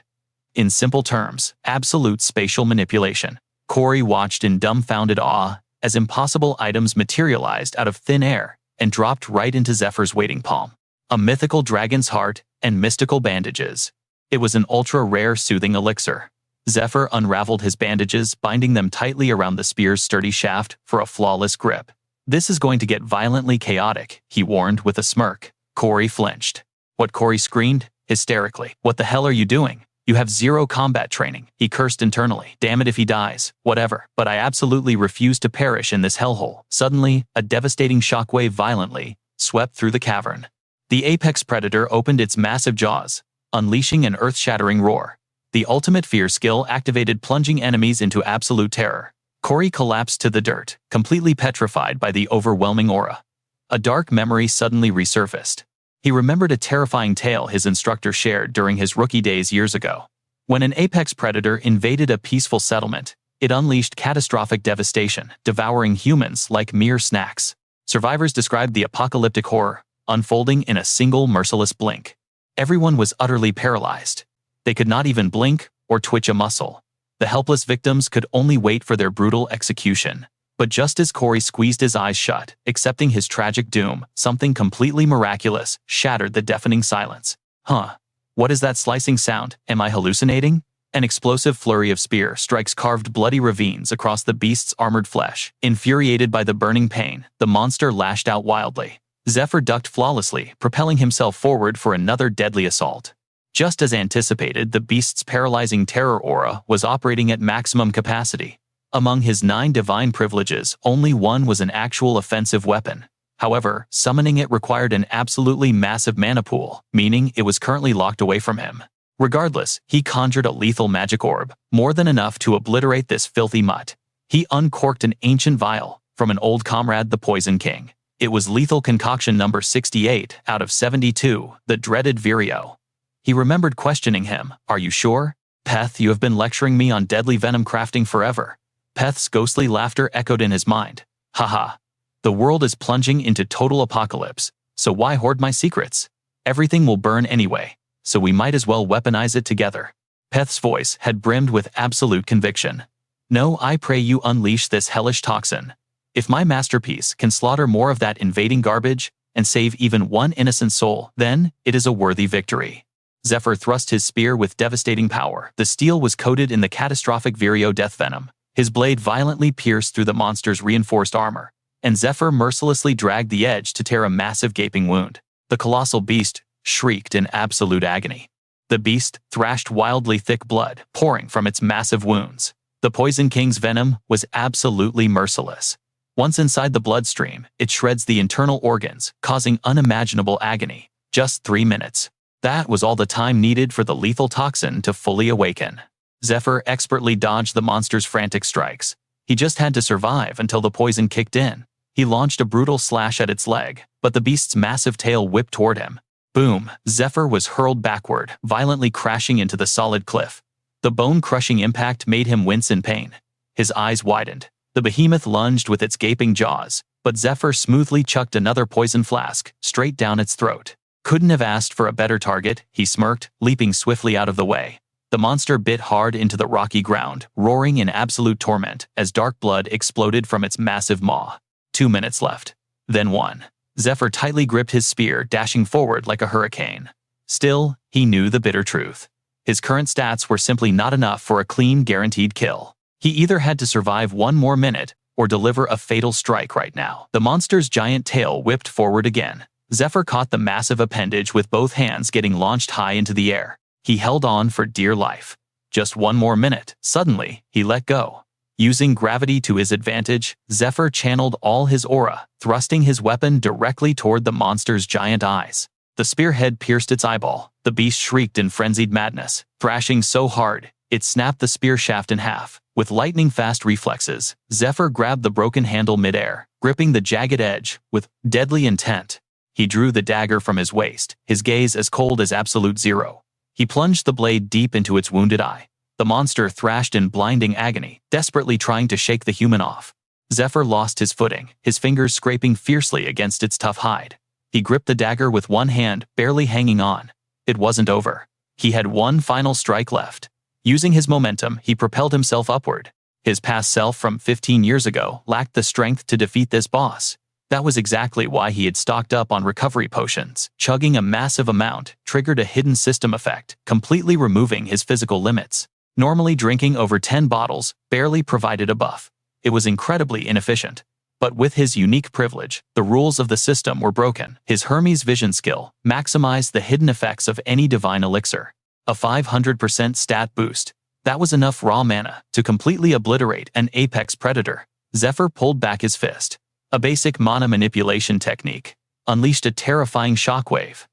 In simple terms, absolute spatial manipulation. Corey watched in dumbfounded awe as impossible items materialized out of thin air and dropped right into Zephyr's waiting palm. A mythical dragon's heart and mystical bandages. It was an ultra-rare soothing elixir. Zephyr unraveled his bandages, binding them tightly around the spear's sturdy shaft for a flawless grip. This is going to get violently chaotic, he warned with a smirk. Corey flinched. What? Corey screamed, hysterically. What the hell are you doing? You have zero combat training, he cursed internally. Damn it if he dies, whatever. But I absolutely refuse to perish in this hellhole. Suddenly, a devastating shockwave violently swept through the cavern. The apex predator opened its massive jaws, unleashing an earth-shattering roar. The ultimate fear skill activated, plunging enemies into absolute terror. Corey collapsed to the dirt, completely petrified by the overwhelming aura. A dark memory suddenly resurfaced. He remembered a terrifying tale his instructor shared during his rookie days years ago. When an apex predator invaded a peaceful settlement, it unleashed catastrophic devastation, devouring humans like mere snacks. Survivors described the apocalyptic horror unfolding in a single merciless blink. Everyone was utterly paralyzed. They could not even blink or twitch a muscle. The helpless victims could only wait for their brutal execution. But just as Corey squeezed his eyes shut, accepting his tragic doom, something completely miraculous shattered the deafening silence. Huh? What is that slicing sound? Am I hallucinating? An explosive flurry of spear strikes carved bloody ravines across the beast's armored flesh. Infuriated by the burning pain, the monster lashed out wildly. Zephyr ducked flawlessly, propelling himself forward for another deadly assault. Just as anticipated, the beast's paralyzing terror aura was operating at maximum capacity. Among his 9 divine privileges, only one was an actual offensive weapon. However, summoning it required an absolutely massive mana pool, meaning it was currently locked away from him. Regardless, he conjured a lethal magic orb, more than enough to obliterate this filthy mutt. He uncorked an ancient vial from an old comrade, the Poison King. It was lethal concoction number 68 out of 72, the dreaded Vireo. He remembered questioning him. Are you sure? Peth, you have been lecturing me on deadly venom crafting forever. Peth's ghostly laughter echoed in his mind. Haha. The world is plunging into total apocalypse, so why hoard my secrets? Everything will burn anyway, so we might as well weaponize it together. Peth's voice had brimmed with absolute conviction. No, I pray you unleash this hellish toxin. If my masterpiece can slaughter more of that invading garbage and save even one innocent soul, then it is a worthy victory. Zephyr thrust his spear with devastating power. The steel was coated in the catastrophic Vireo death venom. His blade violently pierced through the monster's reinforced armor, and Zephyr mercilessly dragged the edge to tear a massive gaping wound. The colossal beast shrieked in absolute agony. The beast thrashed wildly, thick blood pouring from its massive wounds. The Poison King's venom was absolutely merciless. Once inside the bloodstream, it shreds the internal organs, causing unimaginable agony. Just 3 minutes. That was all the time needed for the lethal toxin to fully awaken. Zephyr expertly dodged the monster's frantic strikes. He just had to survive until the poison kicked in. He launched a brutal slash at its leg, but the beast's massive tail whipped toward him. Boom! Zephyr was hurled backward, violently crashing into the solid cliff. The bone-crushing impact made him wince in pain. His eyes widened. The behemoth lunged with its gaping jaws, but Zephyr smoothly chucked another poison flask straight down its throat. Couldn't have asked for a better target, he smirked, leaping swiftly out of the way. The monster bit hard into the rocky ground, roaring in absolute torment as dark blood exploded from its massive maw. 2 minutes left. Then 1. Zephyr tightly gripped his spear, dashing forward like a hurricane. Still, he knew the bitter truth. His current stats were simply not enough for a clean, guaranteed kill. He either had to survive 1 more minute or deliver a fatal strike right now. The monster's giant tail whipped forward again, Zephyr caught the massive appendage with both hands, getting launched high into the air. He held on for dear life. Just one more minute. Suddenly, he let go. Using gravity to his advantage, Zephyr channeled all his aura, thrusting his weapon directly toward the monster's giant eyes. The spearhead pierced its eyeball. The beast shrieked in frenzied madness, thrashing so hard, it snapped the spear shaft in half. With lightning-fast reflexes, Zephyr grabbed the broken handle midair, gripping the jagged edge with deadly intent. He drew the dagger from his waist, his gaze as cold as absolute zero. He plunged the blade deep into its wounded eye. The monster thrashed in blinding agony, desperately trying to shake the human off. Zephyr lost his footing, his fingers scraping fiercely against its tough hide. He gripped the dagger with one hand, barely hanging on. It wasn't over. He had one final strike left. Using his momentum, he propelled himself upward. His past self from 15 years ago lacked the strength to defeat this boss. That was exactly why he had stocked up on recovery potions. Chugging a massive amount triggered a hidden system effect, completely removing his physical limits. Normally drinking over 10 bottles barely provided a buff. It was incredibly inefficient. But with his unique privilege, the rules of the system were broken. His Hermes vision skill maximized the hidden effects of any divine elixir. A 500% stat boost. That was enough raw mana to completely obliterate an apex predator. Zephyr pulled back his fist. A basic mana manipulation technique unleashed a terrifying shockwave.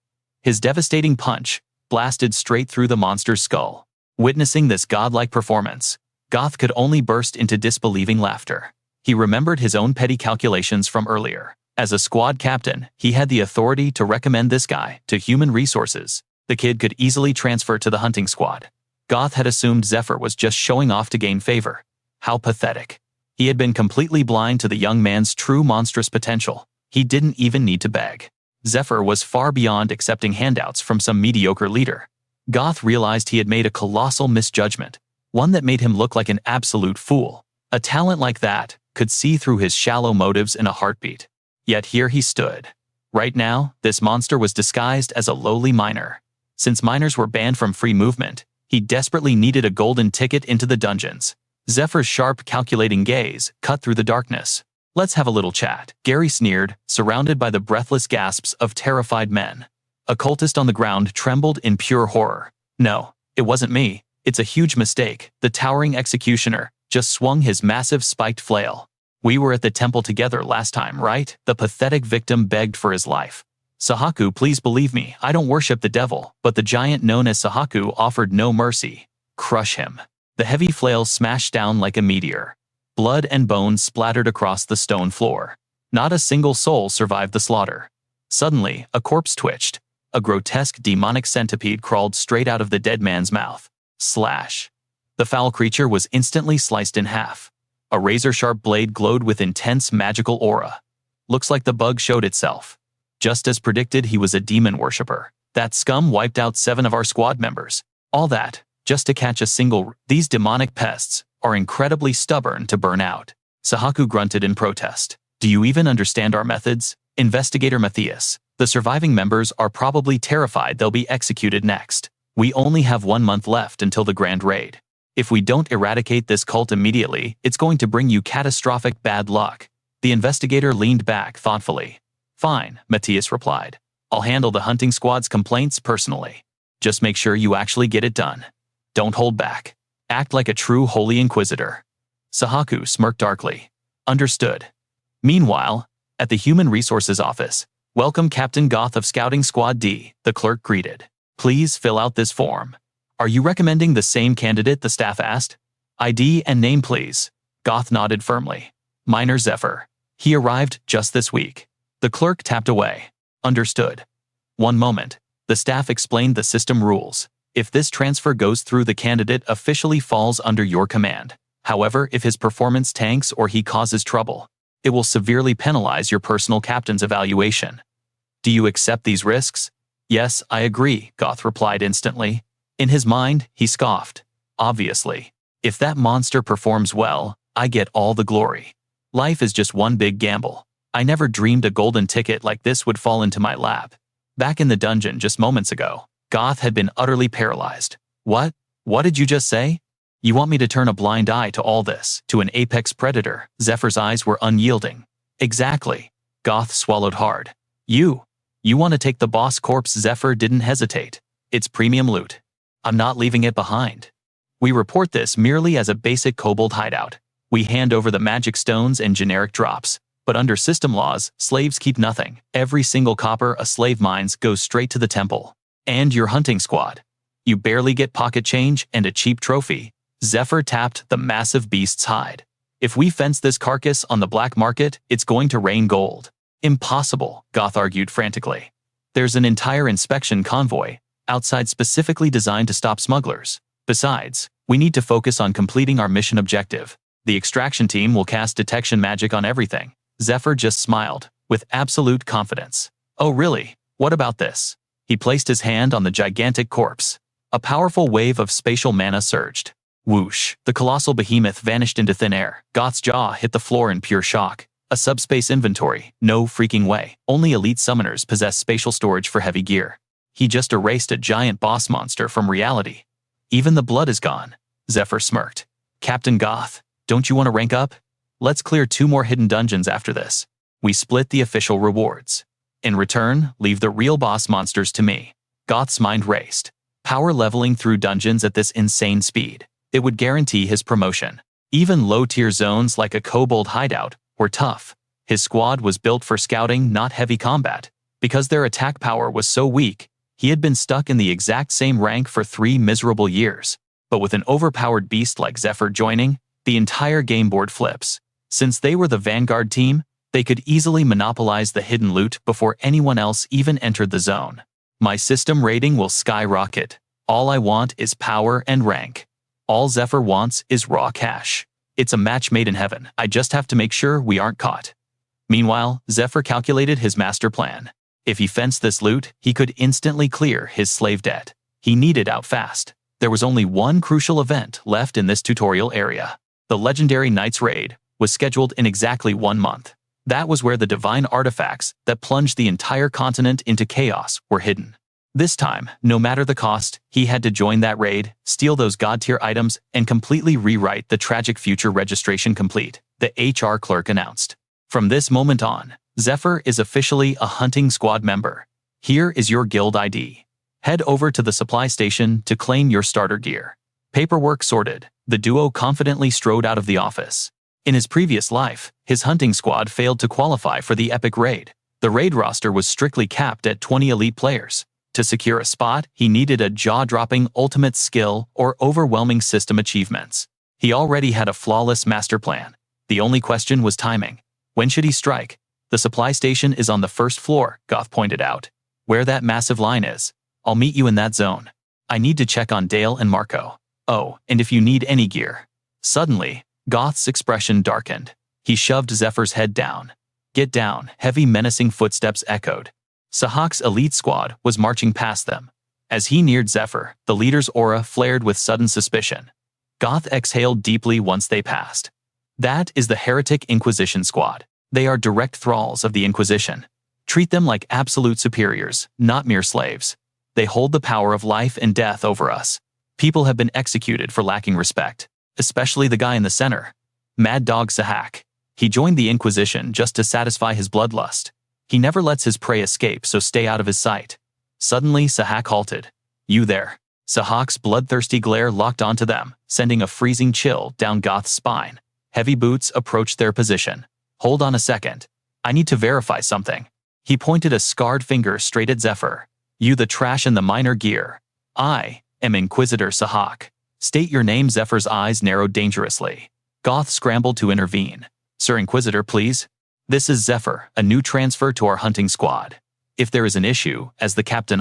His devastating punch blasted straight through the monster's skull. Witnessing this godlike performance, Goth could only burst into disbelieving laughter. He remembered his own petty calculations from earlier. As a squad captain, he had the authority to recommend this guy to human resources. The kid could easily transfer to the hunting squad. Goth had assumed Zephyr was just showing off to gain favor. How pathetic. He had been completely blind to the young man's true monstrous potential. He didn't even need to beg. Zephyr was far beyond accepting handouts from some mediocre leader. Goth realized he had made a colossal misjudgment, one that made him look like an absolute fool. A talent like that could see through his shallow motives in a heartbeat. Yet here he stood. Right now, this monster was disguised as a lowly miner. Since miners were banned from free movement, he desperately needed a golden ticket into the dungeons. Zephyr's sharp, calculating gaze cut through the darkness. "Let's have a little chat," Gary sneered, surrounded by the breathless gasps of terrified men. A cultist on the ground trembled in pure horror. "No, it wasn't me. It's a huge mistake." The towering executioner just swung his massive spiked flail. "We were at the temple together last time, right?" The pathetic victim begged for his life. "Sahaku, please believe me, I don't worship the devil," but the giant known as Sahaku offered no mercy. "Crush him." The heavy flail smashed down like a meteor. Blood and bones splattered across the stone floor. Not a single soul survived the slaughter. Suddenly, a corpse twitched. A grotesque demonic centipede crawled straight out of the dead man's mouth. Slash. The foul creature was instantly sliced in half. A razor-sharp blade glowed with intense magical aura. Looks like the bug showed itself. Just as predicted, he was a demon worshipper. That scum wiped out 7 of our squad members. All that, just to catch a single. These demonic pests are incredibly stubborn to burn out. Sahaku grunted in protest. "Do you even understand our methods?" Investigator Matthias. "The surviving members are probably terrified they'll be executed next. We only have 1 month left until the grand raid. If we don't eradicate this cult immediately, it's going to bring you catastrophic bad luck." The investigator leaned back thoughtfully. "Fine," Matthias replied. "I'll handle the hunting squad's complaints personally. Just make sure you actually get it done. Don't hold back. Act like a true holy inquisitor." Sahaku smirked darkly. "Understood." Meanwhile, at the Human Resources office, "Welcome Captain Goth of Scouting Squad D," the clerk greeted. "Please fill out this form." "Are you recommending the same candidate?" the staff asked. "ID and name, please." Goth nodded firmly. "Minor Zephyr. He arrived just this week." The clerk tapped away. "Understood." "One moment." The staff explained the system rules. "If this transfer goes through, the candidate officially falls under your command. However, if his performance tanks or he causes trouble, it will severely penalize your personal captain's evaluation. Do you accept these risks?" "Yes, I agree," Goth replied instantly. In his mind, he scoffed. "Obviously. If that monster performs well, I get all the glory. Life is just one big gamble. I never dreamed a golden ticket like this would fall into my lap." Back in the dungeon just moments ago, Goth had been utterly paralyzed. What? What did you just say? You want me to turn a blind eye to all this, to an apex predator?" Zephyr's eyes were unyielding. "Exactly." Goth swallowed hard. You You want to take the boss corpse? Zephyr didn't hesitate. It's premium loot. I'm not leaving it behind. We report this merely as a basic kobold hideout. We hand over the magic stones and generic drops. But under system laws, slaves keep nothing. Every single copper a slave mines goes straight to the temple. And your hunting squad. You barely get pocket change and a cheap trophy. Zephyr tapped the massive beast's hide. If we fence this carcass on the black market, it's going to rain gold. Impossible, Goth argued frantically. There's an entire inspection convoy outside specifically designed to stop smugglers. Besides, we need to focus on completing our mission objective. The extraction team will cast detection magic on everything. Zephyr just smiled, with absolute confidence. Oh really? What about this? He placed his hand on the gigantic corpse. A powerful wave of spatial mana surged. Whoosh! The colossal behemoth vanished into thin air. Goth's jaw hit the floor in pure shock. A subspace inventory? No freaking way. Only elite summoners possess spatial storage for heavy gear. He just erased a giant boss monster from reality. Even the blood is gone. Zephyr smirked. Captain Goth, don't you want to rank up? Let's clear 2 more hidden dungeons after this. We split the official rewards. In return, leave the real boss monsters to me. Goth's mind raced. Power leveling through dungeons at this insane speed. It would guarantee his promotion. Even low-tier zones like a kobold hideout were tough. His squad was built for scouting, not heavy combat. Because their attack power was so weak, he had been stuck in the exact same rank for 3 miserable years. But with an overpowered beast like Zephyr joining, the entire game board flips. Since they were the vanguard team, they could easily monopolize the hidden loot before anyone else even entered the zone. My system rating will skyrocket. All I want is power and rank. All Zephyr wants is raw cash. It's a match made in heaven. I just have to make sure we aren't caught. Meanwhile, Zephyr calculated his master plan. If he fenced this loot, he could instantly clear his slave debt. He needed out fast. There was only one crucial event left in this tutorial area. The legendary Knight's Raid was scheduled in exactly 1 month. That was where the divine artifacts that plunged the entire continent into chaos were hidden. This time, no matter the cost, he had to join that raid, steal those god-tier items, and completely rewrite the tragic future. Registration complete, the HR clerk announced. From this moment on, Zephyr is officially a hunting squad member. Here is your guild ID. Head over to the supply station to claim your starter gear. Paperwork sorted, the duo confidently strode out of the office. In his previous life, his hunting squad failed to qualify for the epic raid. The raid roster was strictly capped at 20 elite players. To secure a spot, he needed a jaw-dropping ultimate skill or overwhelming system achievements. He already had a flawless master plan. The only question was timing. When should he strike? The supply station is on the 1st floor, Goth pointed out. Where that massive line is. I'll meet you in that zone. I need to check on Dale and Marco. Oh, and if you need any gear. Suddenly, Goth's expression darkened. He shoved Zephyr's head down. Get down, heavy menacing footsteps echoed. Sahak's elite squad was marching past them. As he neared Zephyr, the leader's aura flared with sudden suspicion. Goth exhaled deeply once they passed. That is the Heretic Inquisition squad. They are direct thralls of the Inquisition. Treat them like absolute superiors, not mere slaves. They hold the power of life and death over us. People have been executed for lacking respect, especially the guy in the center. Mad Dog Sahak. He joined the Inquisition just to satisfy his bloodlust. He never lets his prey escape, so stay out of his sight. Suddenly, Sahak halted. You there. Sahak's bloodthirsty glare locked onto them, sending a freezing chill down Goth's spine. Heavy boots approached their position. Hold on a second. I need to verify something. He pointed a scarred finger straight at Zephyr. You the trash in the minor gear. I am Inquisitor Sahak. State your name. Zephyr's eyes narrowed dangerously. Goth scrambled to intervene. Sir Inquisitor, please. This is Zephyr, a new transfer to our hunting squad. If there is an issue, as the captain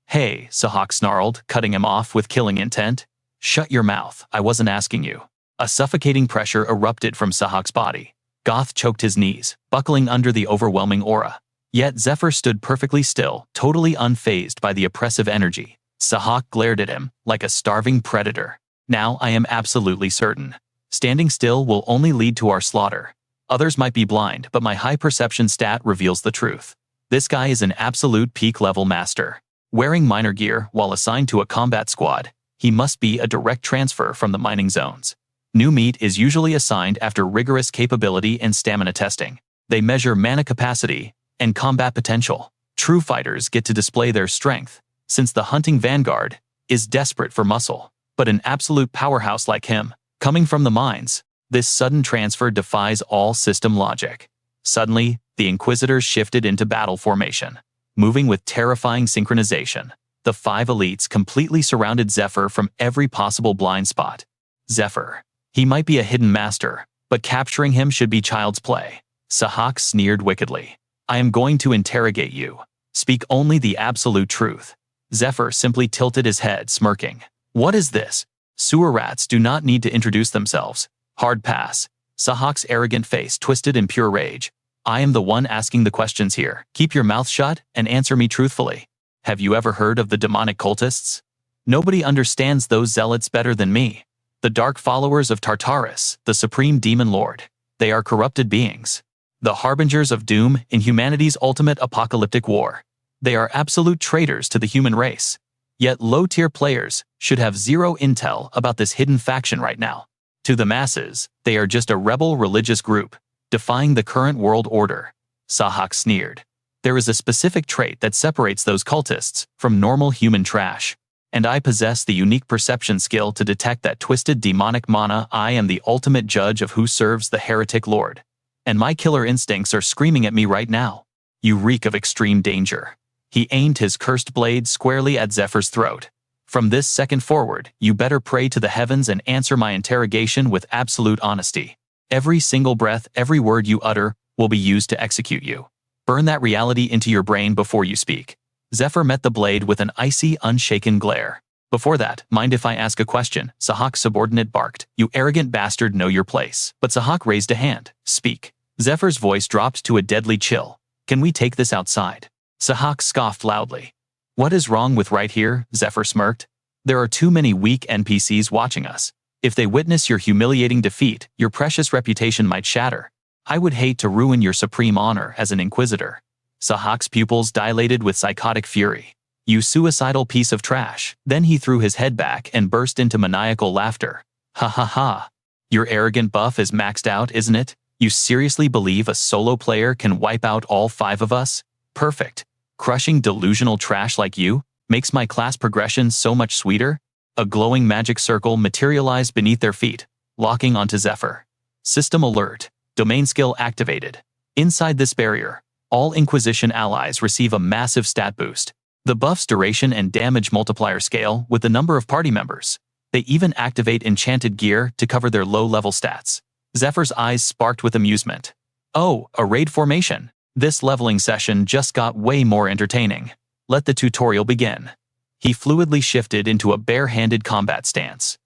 Hey, Sahak snarled, cutting him off with killing intent. Shut your mouth, I wasn't asking you. A suffocating pressure erupted from Sahak's body. Goth choked his knees, buckling under the overwhelming aura. Yet Zephyr stood perfectly still, totally unfazed by the oppressive energy. Sahak glared at him, like a starving predator. Now I am absolutely certain. Standing still will only lead to our slaughter. Others might be blind, but my high perception stat reveals the truth. This guy is an absolute peak-level master. Wearing minor gear while assigned to a combat squad, he must be a direct transfer from the mining zones. New meat is usually assigned after rigorous capability and stamina testing. They measure mana capacity and combat potential. True fighters get to display their strength, since the hunting vanguard is desperate for muscle. But an absolute powerhouse like him, coming from the mines, this sudden transfer defies all system logic. Suddenly, the Inquisitors shifted into battle formation, moving with terrifying synchronization. The 5 elites completely surrounded Zephyr from every possible blind spot. Zephyr. He might be a hidden master, but capturing him should be child's play. Sahak sneered wickedly. I am going to interrogate you. Speak only the absolute truth. Zephyr simply tilted his head, smirking. What is this? Sewer rats do not need to introduce themselves. Hard pass. Sahak's arrogant face twisted in pure rage. I am the one asking the questions here. Keep your mouth shut and answer me truthfully. Have you ever heard of the demonic cultists? Nobody understands those zealots better than me. The dark followers of Tartarus, the supreme demon lord. They are corrupted beings. The harbingers of doom in humanity's ultimate apocalyptic war. They are absolute traitors to the human race. Yet low-tier players should have zero intel about this hidden faction right now. To the masses, they are just a rebel religious group, defying the current world order. Sahak sneered. There is a specific trait that separates those cultists from normal human trash. And I possess the unique perception skill to detect that twisted demonic mana. I am the ultimate judge of who serves the heretic lord. And my killer instincts are screaming at me right now. You reek of extreme danger. He aimed his cursed blade squarely at Zephyr's throat. From this second forward, you better pray to the heavens and answer my interrogation with absolute honesty. Every single breath, every word you utter, will be used to execute you. Burn that reality into your brain before you speak. Zephyr met the blade with an icy, unshaken glare. Before that, mind if I ask a question? Sahak's subordinate barked. You arrogant bastard, know your place. But Sahak raised a hand. Speak. Zephyr's voice dropped to a deadly chill. Can we take this outside? Sahak scoffed loudly. What is wrong with right here? Zephyr smirked. There are too many weak NPCs watching us. If they witness your humiliating defeat, your precious reputation might shatter. I would hate to ruin your supreme honor as an inquisitor. Sahak's pupils dilated with psychotic fury. You suicidal piece of trash. Then he threw his head back and burst into maniacal laughter. Ha ha ha. Your arrogant buff is maxed out, isn't it? You seriously believe a solo player can wipe out all 5 of us? Perfect. Crushing delusional trash like you makes my class progression so much sweeter. A glowing magic circle materialized beneath their feet, locking onto Zephyr. System alert. Domain skill activated. Inside this barrier, all Inquisition allies receive a massive stat boost. The buff's duration and damage multiplier scale with the number of party members. They even activate enchanted gear to cover their low-level stats. Zephyr's eyes sparked with amusement. Oh, a raid formation. This leveling session just got way more entertaining. Let the tutorial begin. He fluidly shifted into a bare-handed combat stance.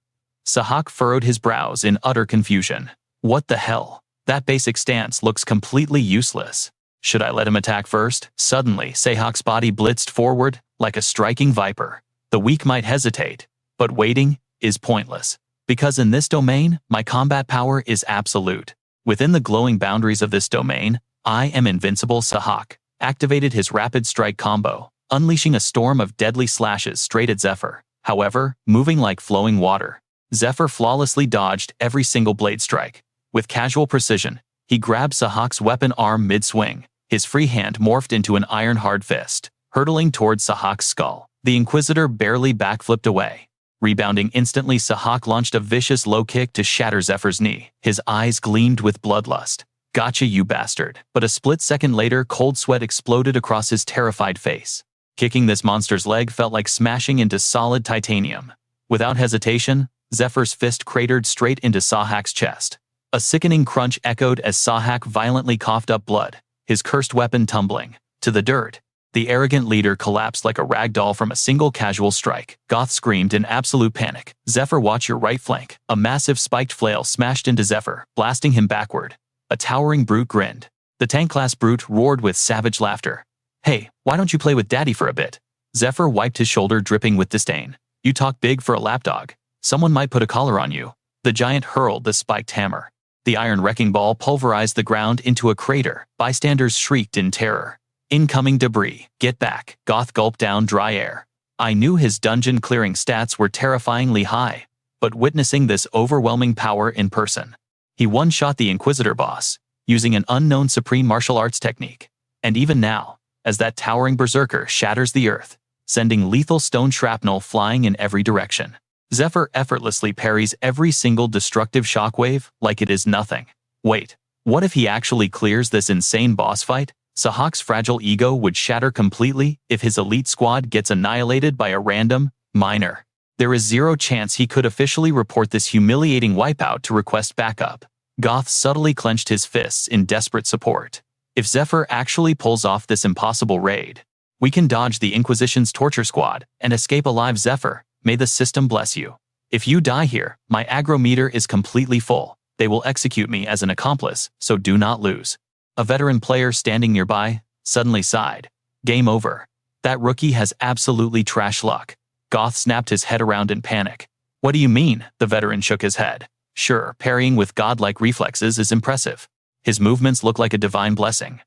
Sahak furrowed his brows in utter confusion. What the hell? That basic stance looks completely useless. Should I let him attack first? Suddenly, Sahak's body blitzed forward like a striking viper. The weak might hesitate, but waiting is pointless. Because in this domain, my combat power is absolute. Within the glowing boundaries of this domain, I am invincible. Sahak activated his rapid strike combo, unleashing a storm of deadly slashes straight at Zephyr. However, moving like flowing water, Zephyr flawlessly dodged every single blade strike. With casual precision, he grabbed Sahak's weapon arm mid-swing. His free hand morphed into an iron-hard fist, hurtling towards Sahak's skull. The Inquisitor barely backflipped away. Rebounding instantly, Sahak launched a vicious low kick to shatter Zephyr's knee. His eyes gleamed with bloodlust. Gotcha, you bastard. But a split second later, cold sweat exploded across his terrified face. Kicking this monster's leg felt like smashing into solid titanium. Without hesitation, Zephyr's fist cratered straight into Sahak's chest. A sickening crunch echoed as Sahak violently coughed up blood, his cursed weapon tumbling to the dirt. The arrogant leader collapsed like a rag doll from a single casual strike. Goth screamed in absolute panic. Zephyr, watch your right flank. A massive spiked flail smashed into Zephyr, blasting him backward. A towering brute grinned. The tank-class brute roared with savage laughter. Hey, why don't you play with daddy for a bit? Zephyr wiped his shoulder, dripping with disdain. You talk big for a lapdog. Someone might put a collar on you. The giant hurled the spiked hammer. The iron wrecking ball pulverized the ground into a crater. Bystanders shrieked in terror. Incoming debris. Get back. Goth gulped down dry air. I knew his dungeon-clearing stats were terrifyingly high, but witnessing this overwhelming power in person, he one-shot the Inquisitor boss, using an unknown supreme martial arts technique. And even now, as that towering berserker shatters the earth, sending lethal stone shrapnel flying in every direction. Zephyr effortlessly parries every single destructive shockwave like it is nothing. Wait, what if he actually clears this insane boss fight? Sahak's fragile ego would shatter completely if his elite squad gets annihilated by a random, minor. There is zero chance he could officially report this humiliating wipeout to request backup. Goth subtly clenched his fists in desperate support. If Zephyr actually pulls off this impossible raid, we can dodge the Inquisition's torture squad and escape alive. Zephyr, may the system bless you. If you die here, my aggro meter is completely full. They will execute me as an accomplice, so do not lose. A veteran player standing nearby suddenly sighed. Game over. That rookie has absolutely trash luck. Goth snapped his head around in panic. What do you mean? The veteran shook his head. Sure, parrying with godlike reflexes is impressive. His movements look like a divine blessing.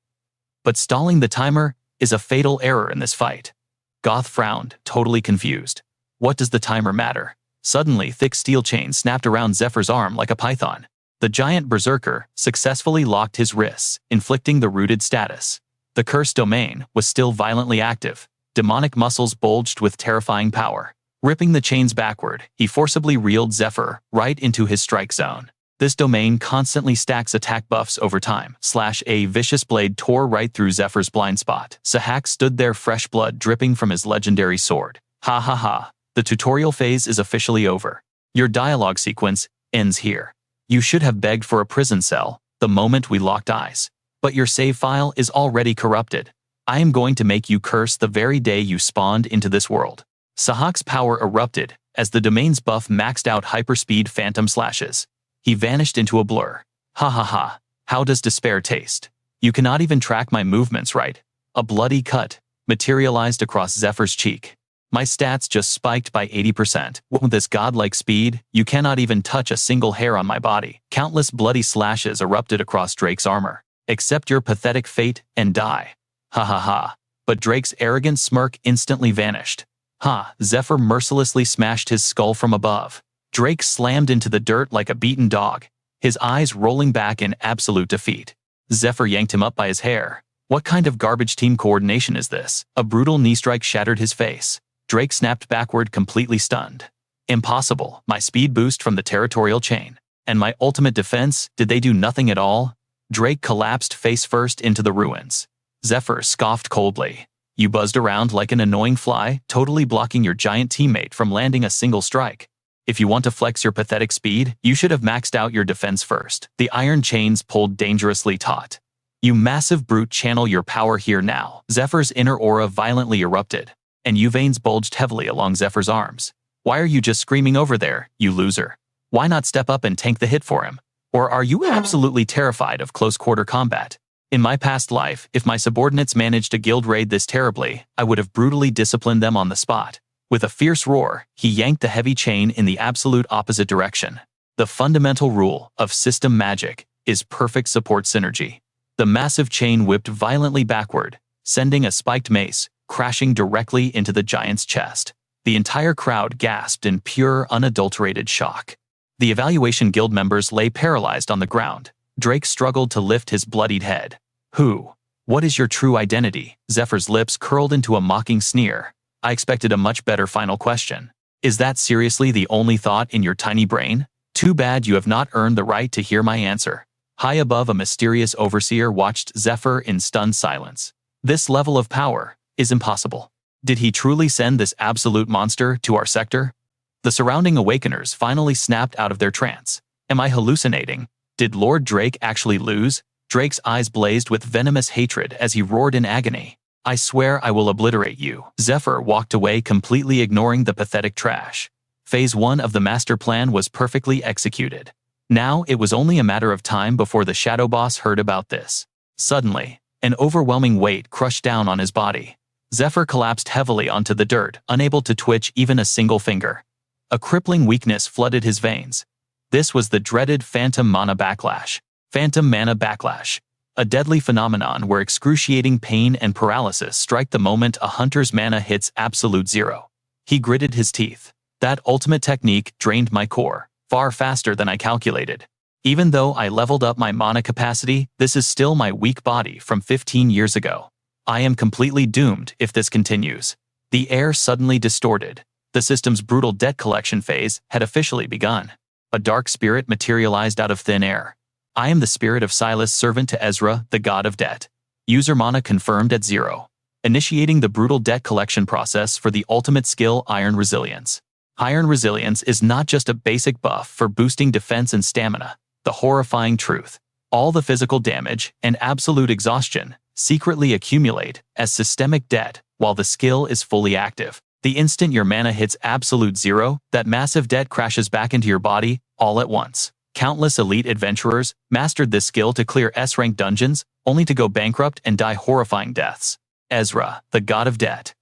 But stalling the timer is a fatal error in this fight. Goth frowned, totally confused. What does the timer matter? Suddenly, thick steel chain snapped around Zephyr's arm like a python. The giant berserker successfully locked his wrists, inflicting the rooted status. The cursed domain was still violently active. Demonic muscles bulged with terrifying power. Ripping the chains backward, he forcibly reeled Zephyr right into his strike zone. This domain constantly stacks attack buffs over time. A vicious blade tore right through Zephyr's blind spot. Sahak stood there, fresh blood dripping from his legendary sword. Ha ha ha. The tutorial phase is officially over. Your dialogue sequence ends here. You should have begged for a prison cell the moment we locked eyes. But your save file is already corrupted. I am going to make you curse the very day you spawned into this world. Sahak's power erupted as the domain's buff maxed out hyperspeed phantom slashes. He vanished into a blur. Ha ha ha. How does despair taste? You cannot even track my movements right. A bloody cut materialized across Zephyr's cheek. My stats just spiked by 80%. With this godlike speed, you cannot even touch a single hair on my body. Countless bloody slashes erupted across Drake's armor. Accept your pathetic fate and die. Ha ha ha. But Drake's arrogant smirk instantly vanished. Ha! Zephyr mercilessly smashed his skull from above. Drake slammed into the dirt like a beaten dog, his eyes rolling back in absolute defeat. Zephyr yanked him up by his hair. What kind of garbage team coordination is this? A brutal knee strike shattered his face. Drake snapped backward, completely stunned. Impossible. My speed boost from the territorial chain. And my ultimate defense, did they do nothing at all? Drake collapsed face first into the ruins. Zephyr scoffed coldly. You buzzed around like an annoying fly, totally blocking your giant teammate from landing a single strike. If you want to flex your pathetic speed, you should have maxed out your defense first. The iron chains pulled dangerously taut. You massive brute, channel your power here now. Zephyr's inner aura violently erupted, and U veins bulged heavily along Zephyr's arms. Why are you just screaming over there, you loser? Why not step up and tank the hit for him? Or are you absolutely terrified of close-quarter combat? In my past life, if my subordinates managed to guild raid this terribly, I would have brutally disciplined them on the spot. With a fierce roar, he yanked the heavy chain in the absolute opposite direction. The fundamental rule of system magic is perfect support synergy. The massive chain whipped violently backward, sending a spiked mace crashing directly into the giant's chest. The entire crowd gasped in pure, unadulterated shock. The Evaluation Guild members lay paralyzed on the ground. Drake struggled to lift his bloodied head. Who? What is your true identity? Zephyr's lips curled into a mocking sneer. I expected a much better final question. Is that seriously the only thought in your tiny brain? Too bad you have not earned the right to hear my answer. High above, a mysterious overseer watched Zephyr in stunned silence. This level of power is impossible. Did he truly send this absolute monster to our sector? The surrounding awakeners finally snapped out of their trance. Am I hallucinating? Did Lord Drake actually lose? Drake's eyes blazed with venomous hatred as he roared in agony. I swear I will obliterate you. Zephyr walked away, completely ignoring the pathetic trash. Phase 1 of the master plan was perfectly executed. Now it was only a matter of time before the shadow boss heard about this. Suddenly, an overwhelming weight crushed down on his body. Zephyr collapsed heavily onto the dirt, unable to twitch even a single finger. A crippling weakness flooded his veins. This was the dreaded Phantom Mana Backlash. Phantom Mana Backlash. A deadly phenomenon where excruciating pain and paralysis strike the moment a hunter's mana hits absolute zero. He gritted his teeth. That ultimate technique drained my core, far faster than I calculated. Even though I leveled up my mana capacity, this is still my weak body from 15 years ago. I am completely doomed if this continues. The air suddenly distorted. The system's brutal debt collection phase had officially begun. A dark spirit materialized out of thin air. I am the spirit of Silas, servant to Ezra, the god of debt. User mana confirmed at 0. Initiating the brutal debt collection process for the ultimate skill Iron Resilience. Iron Resilience is not just a basic buff for boosting defense and stamina. The horrifying truth. All the physical damage and absolute exhaustion secretly accumulate as systemic debt while the skill is fully active. The instant your mana hits absolute 0, that massive debt crashes back into your body all at once. Countless elite adventurers mastered this skill to clear S-rank dungeons, only to go bankrupt and die horrifying deaths. Ezra, the god of debt.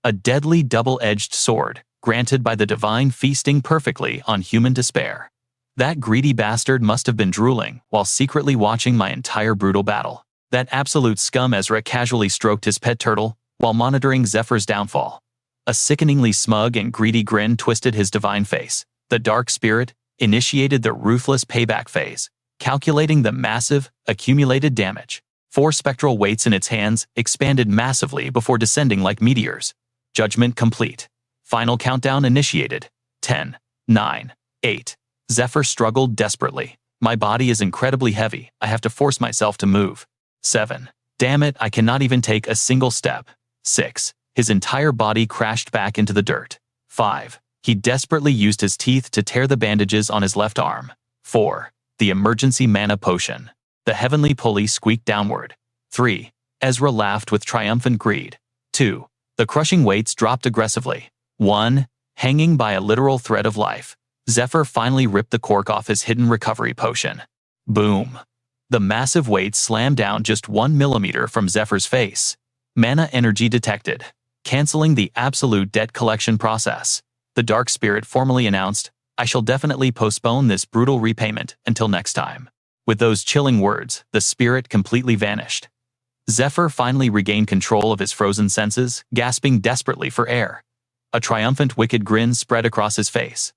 A deadly double-edged sword, granted by the divine feasting perfectly on human despair. That greedy bastard must have been drooling while secretly watching my entire brutal battle. That absolute scum. Ezra casually stroked his pet turtle while monitoring Zephyr's downfall. A sickeningly smug and greedy grin twisted his divine face. The dark spirit initiated the ruthless payback phase, calculating the massive, accumulated damage. 4 spectral weights in its hands expanded massively before descending like meteors. Judgment complete. Final countdown initiated. 10, 9, 8. Zephyr struggled desperately. My body is incredibly heavy. I have to force myself to move. 7. Damn it, I cannot even take a single step. 6. His entire body crashed back into the dirt. 5. He desperately used his teeth to tear the bandages on his left arm. 4. The emergency mana potion. The heavenly pulley squeaked downward. 3. Ezra laughed with triumphant greed. 2. The crushing weights dropped aggressively. 1. Hanging by a literal thread of life, Zephyr finally ripped the cork off his hidden recovery potion. Boom. The massive weight slammed down just 1 millimeter from Zephyr's face. Mana energy detected, canceling the absolute debt collection process. The dark spirit formally announced, I shall definitely postpone this brutal repayment until next time. With those chilling words, the spirit completely vanished. Zephyr finally regained control of his frozen senses, gasping desperately for air. A triumphant wicked grin spread across his face.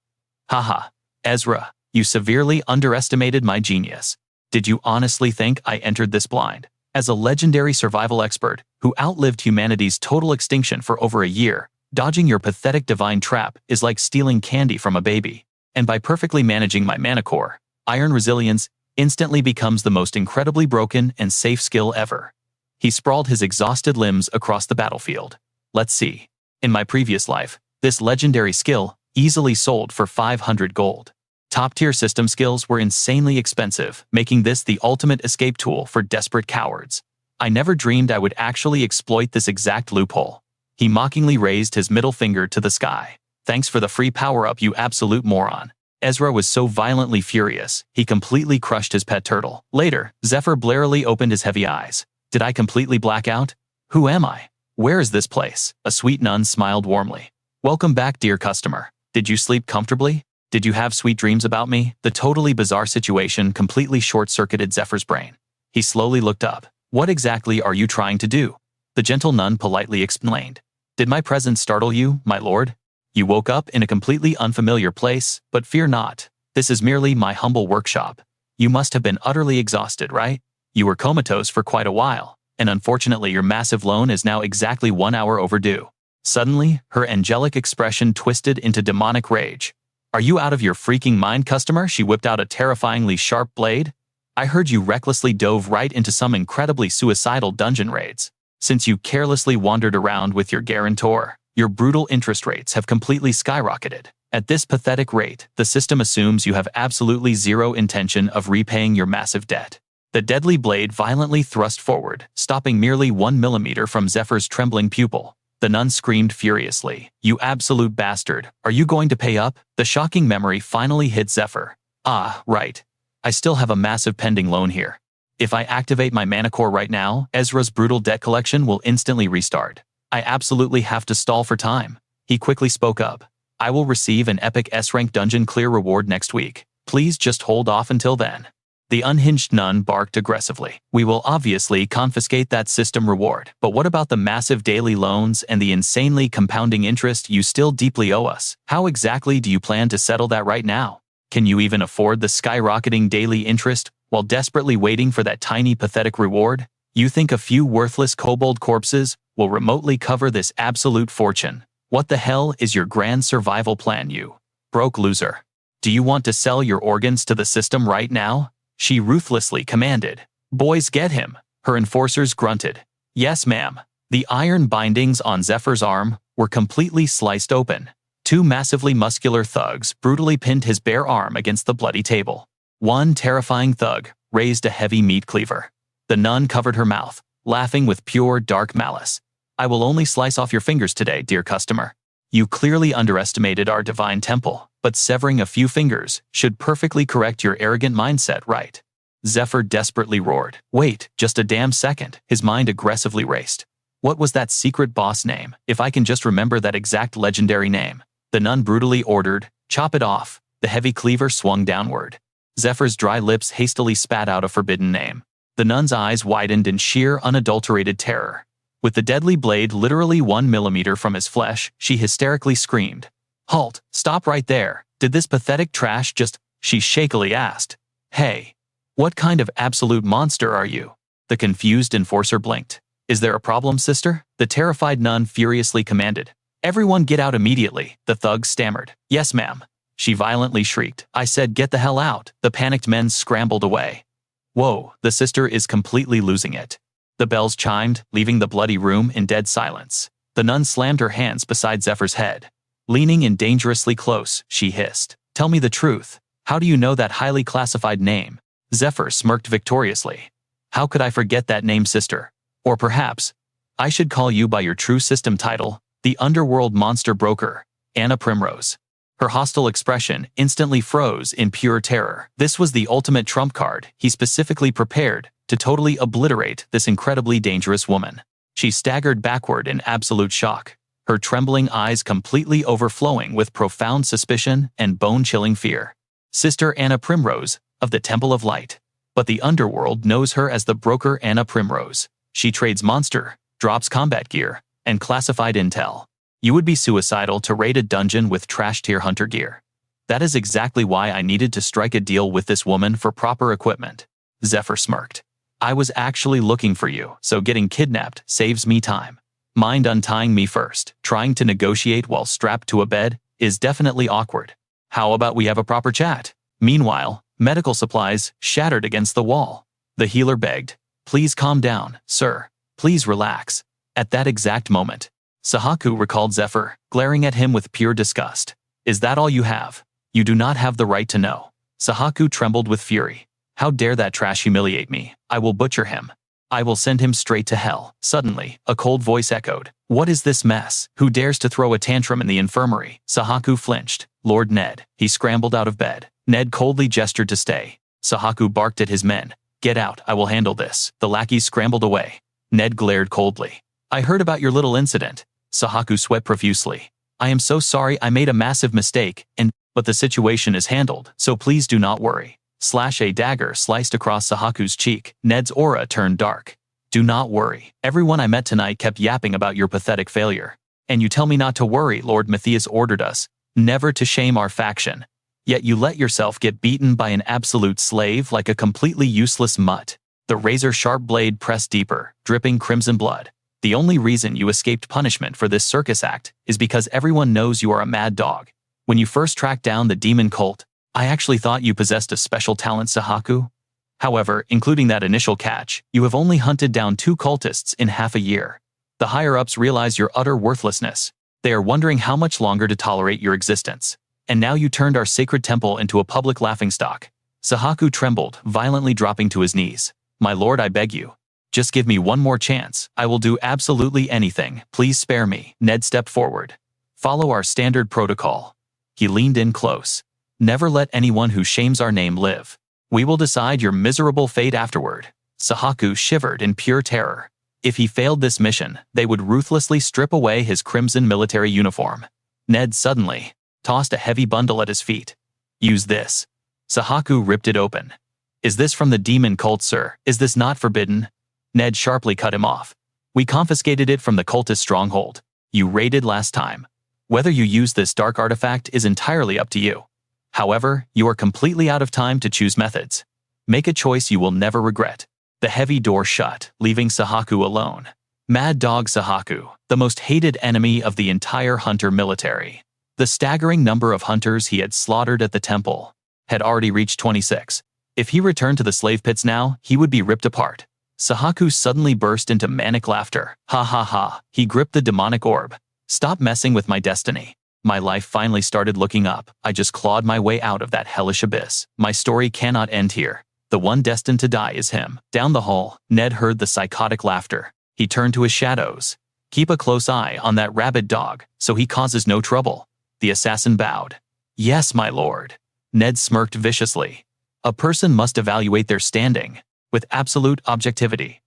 Haha, Ezra, you severely underestimated my genius. Did you honestly think I entered this blind? As a legendary survival expert who outlived humanity's total extinction for over a year, dodging your pathetic divine trap is like stealing candy from a baby. And by perfectly managing my mana core, Iron Resilience instantly becomes the most incredibly broken and safe skill ever. He sprawled his exhausted limbs across the battlefield. Let's see. In my previous life, this legendary skill easily sold for 500 gold. Top-tier system skills were insanely expensive, making this the ultimate escape tool for desperate cowards. I never dreamed I would actually exploit this exact loophole. He mockingly raised his middle finger to the sky. Thanks for the free power-up, you absolute moron. Ezra was so violently furious, he completely crushed his pet turtle. Later, Zephyr blearily opened his heavy eyes. Did I completely black out? Who am I? Where is this place? A sweet nun smiled warmly. Welcome back, dear customer. Did you sleep comfortably? Did you have sweet dreams about me? The totally bizarre situation completely short-circuited Zephyr's brain. He slowly looked up. What exactly are you trying to do? The gentle nun politely explained. Did my presence startle you, my lord? You woke up in a completely unfamiliar place, but fear not. This is merely my humble workshop. You must have been utterly exhausted, right? You were comatose for quite a while, and unfortunately your massive loan is now exactly 1 hour overdue. Suddenly, her angelic expression twisted into demonic rage. Are you out of your freaking mind, customer? She whipped out a terrifyingly sharp blade. I heard you recklessly dove right into some incredibly suicidal dungeon raids. Since you carelessly wandered around with your guarantor, your brutal interest rates have completely skyrocketed. At this pathetic rate, the system assumes you have absolutely zero intention of repaying your massive debt. The deadly blade violently thrust forward, stopping merely 1 millimeter from Zephyr's trembling pupil. The nun screamed furiously. You absolute bastard, are you going to pay up? The shocking memory finally hit Zephyr. Ah, right. I still have a massive pending loan here. If I activate my mana core right now, Ezra's brutal debt collection will instantly restart. I absolutely have to stall for time. He quickly spoke up. I will receive an epic S-rank dungeon clear reward next week. Please just hold off until then. The unhinged nun barked aggressively. We will obviously confiscate that system reward, but what about the massive daily loans and the insanely compounding interest you still deeply owe us? How exactly do you plan to settle that right now? Can you even afford the skyrocketing daily interest while desperately waiting for that tiny pathetic reward? You think a few worthless kobold corpses will remotely cover this absolute fortune? What the hell is your grand survival plan, you broke loser? Do you want to sell your organs to the system right now? She ruthlessly commanded. Boys, get him. Her enforcers grunted. Yes, ma'am. The iron bindings on Zephyr's arm were completely sliced open. Two massively muscular thugs brutally pinned his bare arm against the bloody table. One terrifying thug raised a heavy meat cleaver. The nun covered her mouth, laughing with pure dark malice. I will only slice off your fingers today, dear customer. You clearly underestimated our divine temple, but severing a few fingers should perfectly correct your arrogant mindset, right? Zephyr desperately roared. Wait, just a damn second. His mind aggressively raced. What was that secret boss name? If I can just remember that exact legendary name. The nun brutally ordered, chop it off. The heavy cleaver swung downward. Zephyr's dry lips hastily spat out a forbidden name. The nun's eyes widened in sheer, unadulterated terror. With the deadly blade literally 1 millimeter from his flesh, she hysterically screamed. Halt! Stop right there! Did this pathetic trash just... She shakily asked. Hey! What kind of absolute monster are you? The confused enforcer blinked. Is there a problem, sister? The terrified nun furiously commanded. Everyone get out immediately, the thug stammered. Yes, ma'am. She violently shrieked. I said get the hell out. The panicked men scrambled away. Whoa, the sister is completely losing it. The bells chimed, leaving the bloody room in dead silence. The nun slammed her hands beside Zephyr's head. Leaning in dangerously close, she hissed. Tell me the truth. How do you know that highly classified name? Zephyr smirked victoriously. How could I forget that name, sister? Or perhaps, I should call you by your true system title, the underworld monster broker, Anna Primrose. Her hostile expression instantly froze in pure terror. This was the ultimate trump card he specifically prepared to totally obliterate this incredibly dangerous woman. She staggered backward in absolute shock, her trembling eyes completely overflowing with profound suspicion and bone-chilling fear. Sister Anna Primrose, of the Temple of Light. But the underworld knows her as the broker Anna Primrose. She trades monster, drops combat gear, and classified intel. You would be suicidal to raid a dungeon with trash-tier hunter gear. That is exactly why I needed to strike a deal with this woman for proper equipment. Zephyr smirked. I was actually looking for you, so getting kidnapped saves me time. Mind untying me first. Trying to negotiate while strapped to a bed is definitely awkward. How about we have a proper chat? Meanwhile, medical supplies shattered against the wall. The healer begged. Please calm down, sir. Please relax. At that exact moment, Sahaku recalled Zephyr, glaring at him with pure disgust. Is that all you have? You do not have the right to know. Sahaku trembled with fury. How dare that trash humiliate me? I will butcher him. I will send him straight to hell. Suddenly, a cold voice echoed. What is this mess? Who dares to throw a tantrum in the infirmary? Sahaku flinched. Lord Ned. He scrambled out of bed. Ned coldly gestured to stay. Sahaku barked at his men. Get out, I will handle this. The lackeys scrambled away. Ned glared coldly. I heard about your little incident. Sahaku sweat profusely. I am so sorry I made a massive mistake, but the situation is handled, so please do not worry. A dagger sliced across Sahaku's cheek. Ned's aura turned dark. Do not worry. Everyone I met tonight kept yapping about your pathetic failure. And you tell me not to worry. Lord Matthias ordered us never to shame our faction. Yet you let yourself get beaten by an absolute slave like a completely useless mutt. The razor-sharp blade pressed deeper, dripping crimson blood. The only reason you escaped punishment for this circus act is because everyone knows you are a mad dog. When you first tracked down the demon cult, I actually thought you possessed a special talent, Sahaku. However, including that initial catch, you have only hunted down 2 cultists in half a year. The higher-ups realize your utter worthlessness. They are wondering how much longer to tolerate your existence. And now you turned our sacred temple into a public laughingstock. Sahaku trembled, violently dropping to his knees. My lord, I beg you. Just give me one more chance. I will do absolutely anything. Please spare me. Ned stepped forward. Follow our standard protocol. He leaned in close. Never let anyone who shames our name live. We will decide your miserable fate afterward. Sahaku shivered in pure terror. If he failed this mission, they would ruthlessly strip away his crimson military uniform. Ned suddenly tossed a heavy bundle at his feet. Use this. Sahaku ripped it open. Is this from the demon cult, sir? Is this not forbidden? Ned sharply cut him off. We confiscated it from the cultist stronghold. You raided last time. Whether you use this dark artifact is entirely up to you. However, you are completely out of time to choose methods. Make a choice you will never regret. The heavy door shut, leaving Sahaku alone. Mad Dog Sahaku, the most hated enemy of the entire hunter military. The staggering number of hunters he had slaughtered at the temple had already reached 26. If he returned to the slave pits now, he would be ripped apart. Sahaku suddenly burst into manic laughter. Ha ha ha, he gripped the demonic orb. Stop messing with my destiny. My life finally started looking up. I just clawed my way out of that hellish abyss. My story cannot end here. The one destined to die is him. Down the hall, Ned heard the psychotic laughter. He turned to his shadows. Keep a close eye on that rabid dog, so he causes no trouble. The assassin bowed. Yes, my lord. Ned smirked viciously. A person must evaluate their standing with absolute objectivity.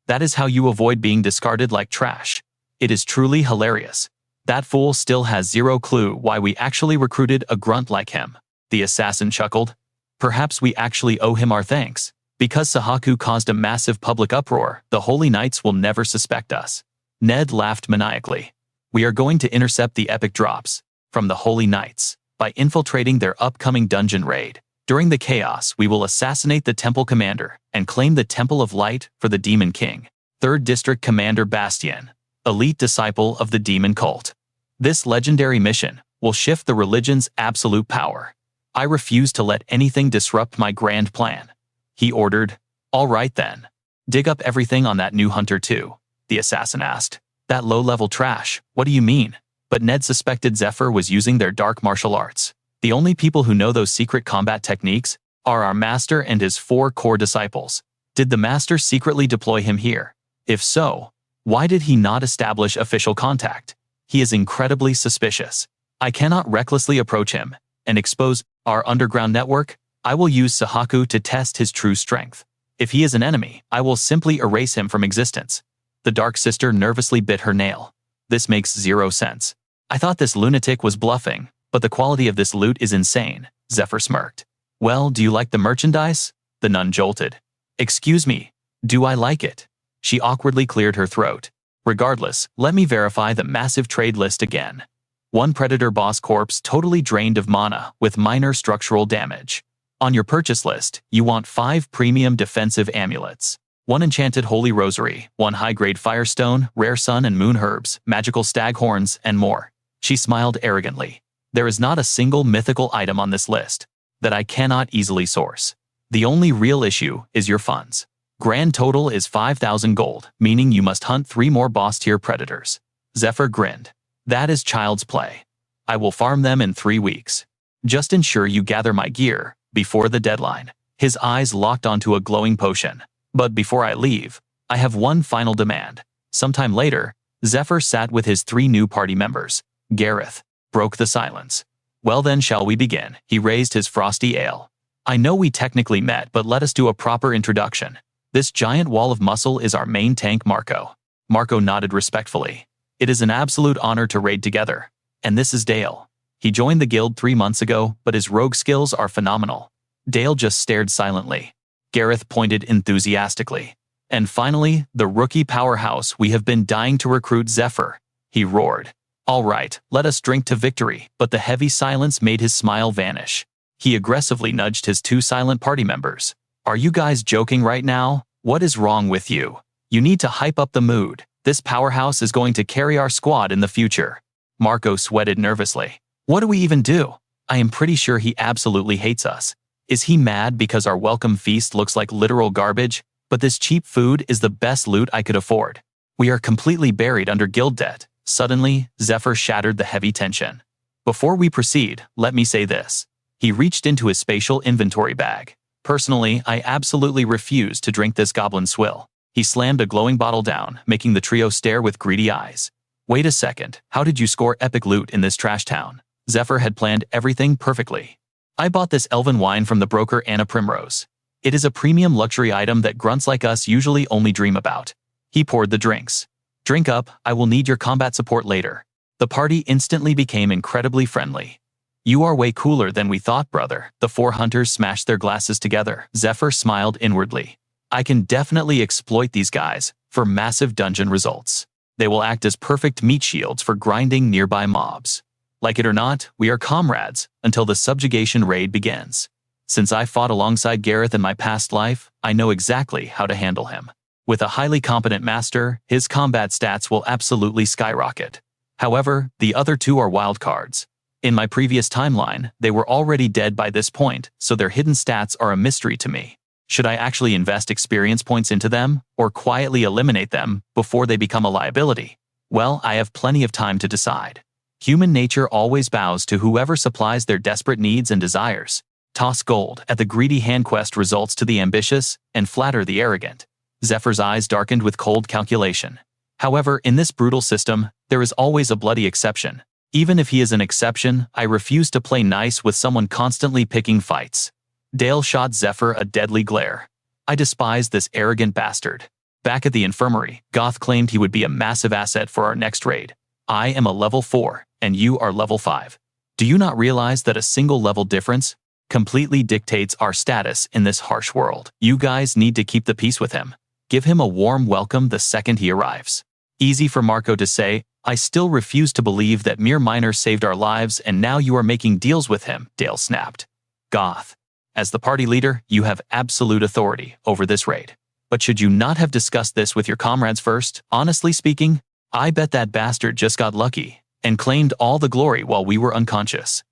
That is how you avoid being discarded like trash. It is truly hilarious. That fool still has zero clue why we actually recruited a grunt like him. The assassin chuckled. Perhaps we actually owe him our thanks. Because Sahaku caused a massive public uproar, the Holy Knights will never suspect us. Ned laughed maniacally. We are going to intercept the epic drops from the Holy Knights by infiltrating their upcoming dungeon raid. During the chaos, we will assassinate the temple commander and claim the Temple of Light for the Demon King. 3rd District Commander Bastian, elite disciple of the demon cult. This legendary mission will shift the religion's absolute power. I refuse to let anything disrupt my grand plan. He ordered. All right then. Dig up everything on that new hunter too, the assassin asked. That low-level trash, what do you mean? But Ned suspected Zephyr was using their dark martial arts. The only people who know those secret combat techniques are our master and his 4 core disciples. Did the master secretly deploy him here? If so, why did he not establish official contact? He is incredibly suspicious. I cannot recklessly approach him and expose our underground network. I will use Sahaku to test his true strength. If he is an enemy, I will simply erase him from existence. The Dark Sister nervously bit her nail. This makes zero sense. I thought this lunatic was bluffing, but the quality of this loot is insane. Zephyr smirked. Well, do you like the merchandise? The nun jolted. Excuse me, do I like it? She awkwardly cleared her throat. Regardless, let me verify the massive trade list again. 1 Predator Boss Corpse totally drained of mana with minor structural damage. On your purchase list, you want 5 premium defensive amulets. 1 Enchanted Holy Rosary, 1 high-grade Firestone, rare sun and moon herbs, magical stag horns, and more. She smiled arrogantly. There is not a single mythical item on this list that I cannot easily source. The only real issue is your funds. Grand total is 5,000 gold, meaning you must hunt 3 more boss-tier predators. Zephyr grinned. That is child's play. I will farm them in 3 weeks. Just ensure you gather my gear before the deadline. His eyes locked onto a glowing potion. But before I leave, I have one final demand. Sometime later, Zephyr sat with his 3 new party members. Gareth broke the silence. Well then, shall we begin? He raised his frosty ale. I know we technically met, but let us do a proper introduction. This giant wall of muscle is our main tank, Marco. Marco nodded respectfully. It is an absolute honor to raid together. And this is Dale. He joined the guild 3 months ago, but his rogue skills are phenomenal. Dale just stared silently. Gareth pointed enthusiastically. And finally, the rookie powerhouse we have been dying to recruit, Zephyr. He roared. All right, let us drink to victory. But the heavy silence made his smile vanish. He aggressively nudged his 2 silent party members. Are you guys joking right now? What is wrong with you? You need to hype up the mood. This powerhouse is going to carry our squad in the future. Marco sweated nervously. What do we even do? I am pretty sure he absolutely hates us. Is he mad because our welcome feast looks like literal garbage? But this cheap food is the best loot I could afford. We are completely buried under guild debt. Suddenly, Zephyr shattered the heavy tension. Before we proceed, let me say this. He reached into his spatial inventory bag. Personally, I absolutely refuse to drink this goblin swill. He slammed a glowing bottle down, making the trio stare with greedy eyes. Wait a second, how did you score epic loot in this trash town? Zephyr had planned everything perfectly. I bought this elven wine from the broker Anna Primrose. It is a premium luxury item that grunts like us usually only dream about. He poured the drinks. Drink up, I will need your combat support later. The party instantly became incredibly friendly. You are way cooler than we thought, brother. The 4 hunters smashed their glasses together. Zephyr smiled inwardly. I can definitely exploit these guys for massive dungeon results. They will act as perfect meat shields for grinding nearby mobs. Like it or not, we are comrades until the subjugation raid begins. Since I fought alongside Gareth in my past life, I know exactly how to handle him. With a highly competent master, his combat stats will absolutely skyrocket. However, the other two are wildcards. In my previous timeline, they were already dead by this point, so their hidden stats are a mystery to me. Should I actually invest experience points into them, or quietly eliminate them before they become a liability? Well, I have plenty of time to decide. Human nature always bows to whoever supplies their desperate needs and desires. Toss gold at the greedy hand quest results to the ambitious, and flatter the arrogant. Zephyr's eyes darkened with cold calculation. However, in this brutal system, there is always a bloody exception. Even if he is an exception, I refuse to play nice with someone constantly picking fights. Dale shot Zephyr a deadly glare. I despise this arrogant bastard. Back at the infirmary, Goth claimed he would be a massive asset for our next raid. I am a level 4, and you are level 5. Do you not realize that a single level difference completely dictates our status in this harsh world? You guys need to keep the peace with him. Give him a warm welcome the second he arrives. Easy for Marco to say, I still refuse to believe that mere minor saved our lives and now you are making deals with him, Dale snapped. Goth. As the party leader, you have absolute authority over this raid. But should you not have discussed this with your comrades first? Honestly speaking, I bet that bastard just got lucky and claimed all the glory while we were unconscious.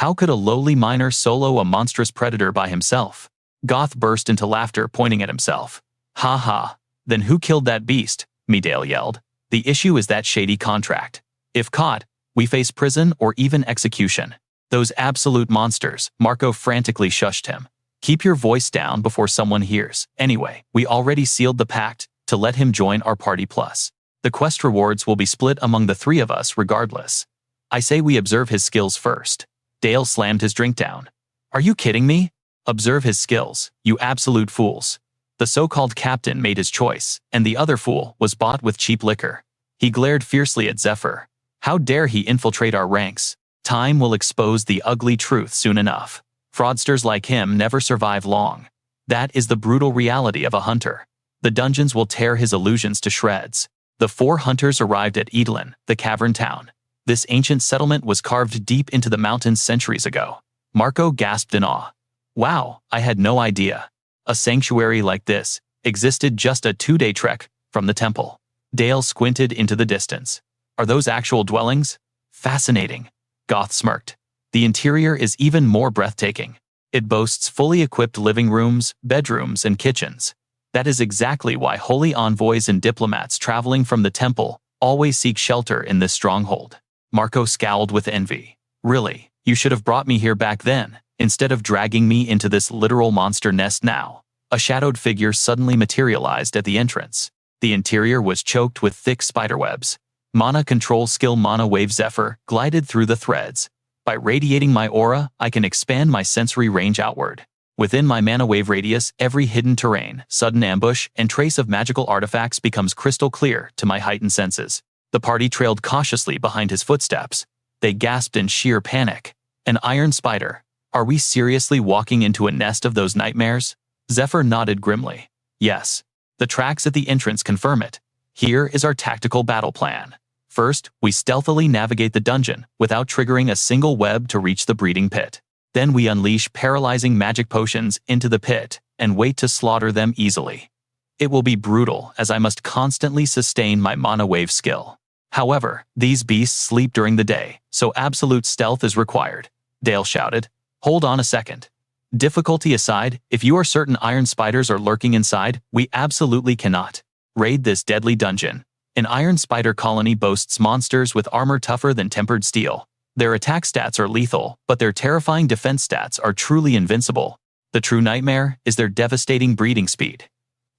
How could a lowly miner solo a monstrous predator by himself? Goth burst into laughter, pointing at himself. Ha ha, then who killed that beast? Dale yelled. The issue is that shady contract. If caught, we face prison or even execution. Those absolute monsters, Marco frantically shushed him. Keep your voice down before someone hears. Anyway, we already sealed the pact to let him join our party plus. The quest rewards will be split among the three of us regardless. I say we observe his skills first. Dale slammed his drink down. Are you kidding me? Observe his skills, you absolute fools. The so-called captain made his choice, and the other fool was bought with cheap liquor. He glared fiercely at Zephyr. How dare he infiltrate our ranks? Time will expose the ugly truth soon enough. Fraudsters like him never survive long. That is the brutal reality of a hunter. The dungeons will tear his illusions to shreds. The 4 hunters arrived at Edelin, the cavern town. This ancient settlement was carved deep into the mountains centuries ago. Marco gasped in awe. Wow, I had no idea. A sanctuary like this existed just a 2-day trek from the temple. Dale squinted into the distance. Are those actual dwellings? Fascinating. Goth smirked. The interior is even more breathtaking. It boasts fully equipped living rooms, bedrooms, and kitchens. That is exactly why holy envoys and diplomats traveling from the temple always seek shelter in this stronghold. Marco scowled with envy. Really, you should have brought me here back then, instead of dragging me into this literal monster nest now. A shadowed figure suddenly materialized at the entrance. The interior was choked with thick spiderwebs. Mana control skill Mana Wave Zephyr glided through the threads. By radiating my aura, I can expand my sensory range outward. Within my mana wave radius, every hidden terrain, sudden ambush, and trace of magical artifacts becomes crystal clear to my heightened senses. The party trailed cautiously behind his footsteps. They gasped in sheer panic. An iron spider. Are we seriously walking into a nest of those nightmares? Zephyr nodded grimly. Yes. The tracks at the entrance confirm it. Here is our tactical battle plan. First, we stealthily navigate the dungeon without triggering a single web to reach the breeding pit. Then we unleash paralyzing magic potions into the pit and wait to slaughter them easily. It will be brutal as I must constantly sustain my mana wave skill. However, these beasts sleep during the day, so absolute stealth is required. Dale shouted. Hold on a second. Difficulty aside, if you are certain iron spiders are lurking inside, we absolutely cannot raid this deadly dungeon. An iron spider colony boasts monsters with armor tougher than tempered steel. Their attack stats are lethal, but their terrifying defense stats are truly invincible. The true nightmare is their devastating breeding speed.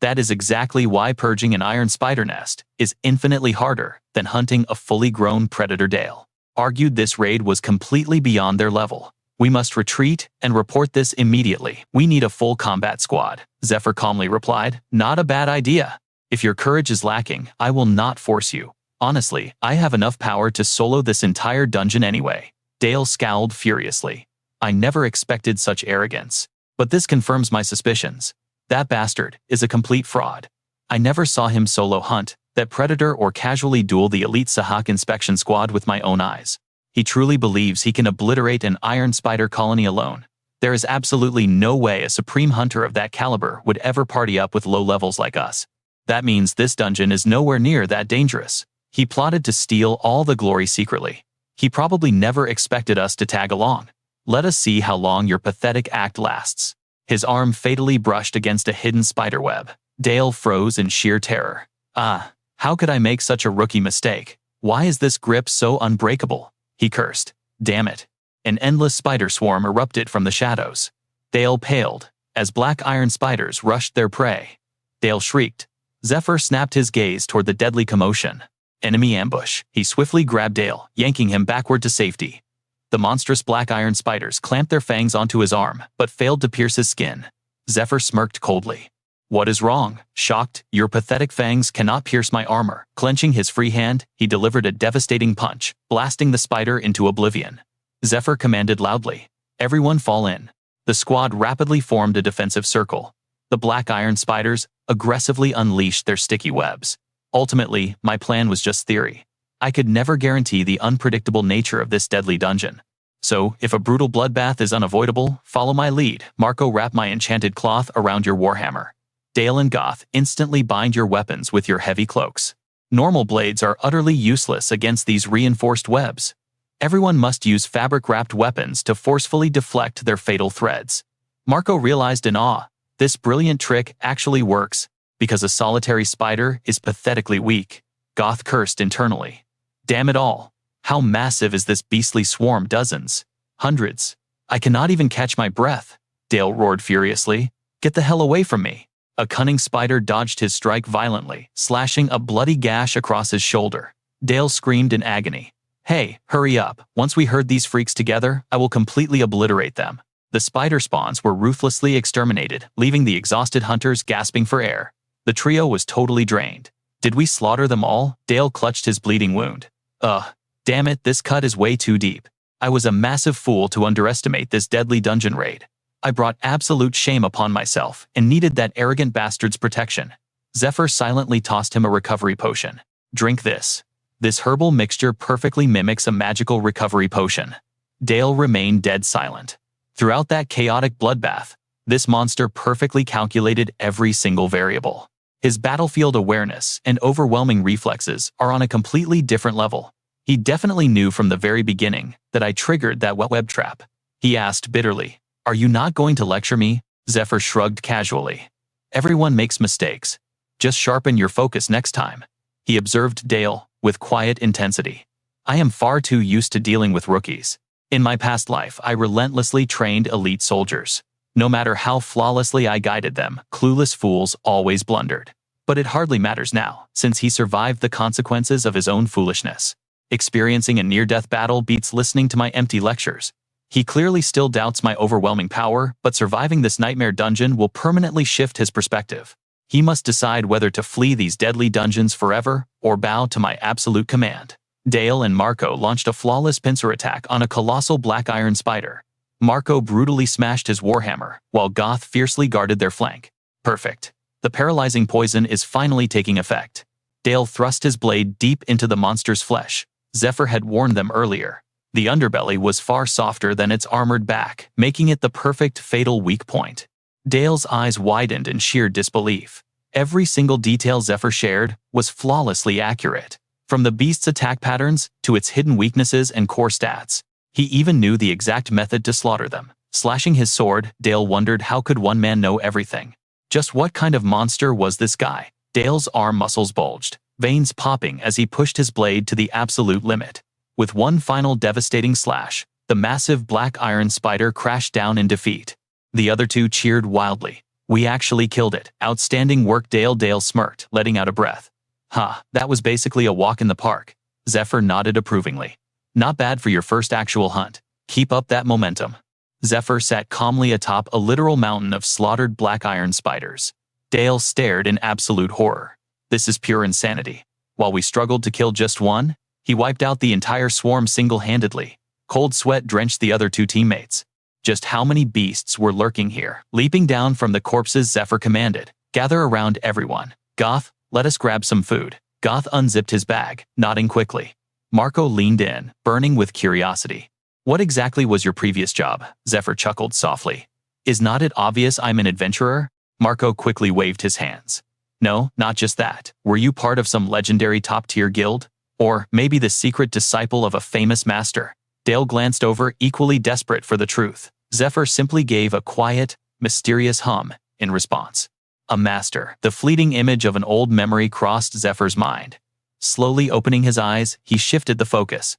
That is exactly why purging an iron spider nest is infinitely harder than hunting a fully grown predator. Dale argued this raid was completely beyond their level. We must retreat and report this immediately. We need a full combat squad, Zephyr calmly replied. Not a bad idea. If your courage is lacking, I will not force you. Honestly, I have enough power to solo this entire dungeon anyway. Dale scowled furiously. I never expected such arrogance. But this confirms my suspicions. That bastard is a complete fraud. I never saw him solo hunt that predator or casually duel the elite Sahak inspection squad with my own eyes. He truly believes he can obliterate an iron spider colony alone. There is absolutely no way a supreme hunter of that caliber would ever party up with low levels like us. That means this dungeon is nowhere near that dangerous. He plotted to steal all the glory secretly. He probably never expected us to tag along. Let us see how long your pathetic act lasts. His arm fatally brushed against a hidden spiderweb. Dale froze in sheer terror. Ah, how could I make such a rookie mistake? Why is this grip so unbreakable? He cursed. Damn it. An endless spider swarm erupted from the shadows. Dale paled as black iron spiders rushed their prey. Dale shrieked. Zephyr snapped his gaze toward the deadly commotion. Enemy ambush. He swiftly grabbed Dale, yanking him backward to safety. The monstrous black iron spiders clamped their fangs onto his arm, but failed to pierce his skin. Zephyr smirked coldly. What is wrong? Shocked, your pathetic fangs cannot pierce my armor. Clenching his free hand, he delivered a devastating punch, blasting the spider into oblivion. Zephyr commanded loudly. Everyone fall in. The squad rapidly formed a defensive circle. The black iron spiders aggressively unleashed their sticky webs. Ultimately, my plan was just theory. I could never guarantee the unpredictable nature of this deadly dungeon. So, if a brutal bloodbath is unavoidable, follow my lead. Marco, wrap my enchanted cloth around your warhammer. Dale and Goth, instantly bind your weapons with your heavy cloaks. Normal blades are utterly useless against these reinforced webs. Everyone must use fabric-wrapped weapons to forcefully deflect their fatal threads. Marco realized in awe, this brilliant trick actually works, because a solitary spider is pathetically weak. Goth cursed internally. Damn it all. How massive is this beastly swarm? Dozens. Hundreds. I cannot even catch my breath. Dale roared furiously. Get the hell away from me. A cunning spider dodged his strike violently, slashing a bloody gash across his shoulder. Dale screamed in agony. Hey, hurry up. Once we herd these freaks together, I will completely obliterate them. The spider spawns were ruthlessly exterminated, leaving the exhausted hunters gasping for air. The trio was totally drained. Did we slaughter them all? Dale clutched his bleeding wound. Damn it, this cut is way too deep. I was a massive fool to underestimate this deadly dungeon raid. I brought absolute shame upon myself and needed that arrogant bastard's protection. Zephyr silently tossed him a recovery potion. Drink this. This herbal mixture perfectly mimics a magical recovery potion. Dale remained dead silent. Throughout that chaotic bloodbath, this monster perfectly calculated every single variable. His battlefield awareness and overwhelming reflexes are on a completely different level. He definitely knew from the very beginning that I triggered that web trap. He asked bitterly, "Are you not going to lecture me?" Zephyr shrugged casually. "Everyone makes mistakes. Just sharpen your focus next time," he observed Dale with quiet intensity. "I am far too used to dealing with rookies. In my past life, I relentlessly trained elite soldiers. No matter how flawlessly I guided them, clueless fools always blundered. But it hardly matters now, since he survived the consequences of his own foolishness. Experiencing a near-death battle beats listening to my empty lectures. He clearly still doubts my overwhelming power, but surviving this nightmare dungeon will permanently shift his perspective. He must decide whether to flee these deadly dungeons forever or bow to my absolute command." Dale and Marco launched a flawless pincer attack on a colossal black iron spider. Marco brutally smashed his warhammer, while Goth fiercely guarded their flank. Perfect. The paralyzing poison is finally taking effect. Dale thrust his blade deep into the monster's flesh. Zephyr had warned them earlier. The underbelly was far softer than its armored back, making it the perfect fatal weak point. Dale's eyes widened in sheer disbelief. Every single detail Zephyr shared was flawlessly accurate. From the beast's attack patterns to its hidden weaknesses and core stats. He even knew the exact method to slaughter them. Slashing his sword, Dale wondered how could one man know everything. Just what kind of monster was this guy? Dale's arm muscles bulged, veins popping as he pushed his blade to the absolute limit. With one final devastating slash, the massive black iron spider crashed down in defeat. The other two cheered wildly. "We actually killed it. Outstanding work." Dale smirked, letting out a breath. That was basically a walk in the park." Zephyr nodded approvingly. "Not bad for your first actual hunt. Keep up that momentum." Zephyr sat calmly atop a literal mountain of slaughtered black iron spiders. Dale stared in absolute horror. This is pure insanity. While we struggled to kill just one, he wiped out the entire swarm single-handedly. Cold sweat drenched the other two teammates. Just how many beasts were lurking here? Leaping down from the corpses, Zephyr commanded, "Gather around, everyone. Goth, let us grab some food." Goth unzipped his bag, nodding quickly. Marco leaned in, burning with curiosity. What exactly was your previous job? Zephyr chuckled softly. Is not it obvious I'm an adventurer? Marco quickly waved his hands. No, not just that. Were you part of some legendary top-tier guild? Or maybe the secret disciple of a famous master? Dale glanced over, equally desperate for the truth. Zephyr simply gave a quiet, mysterious hum in response. A master. The fleeting image of an old memory crossed Zephyr's mind. Slowly opening his eyes, he shifted the focus.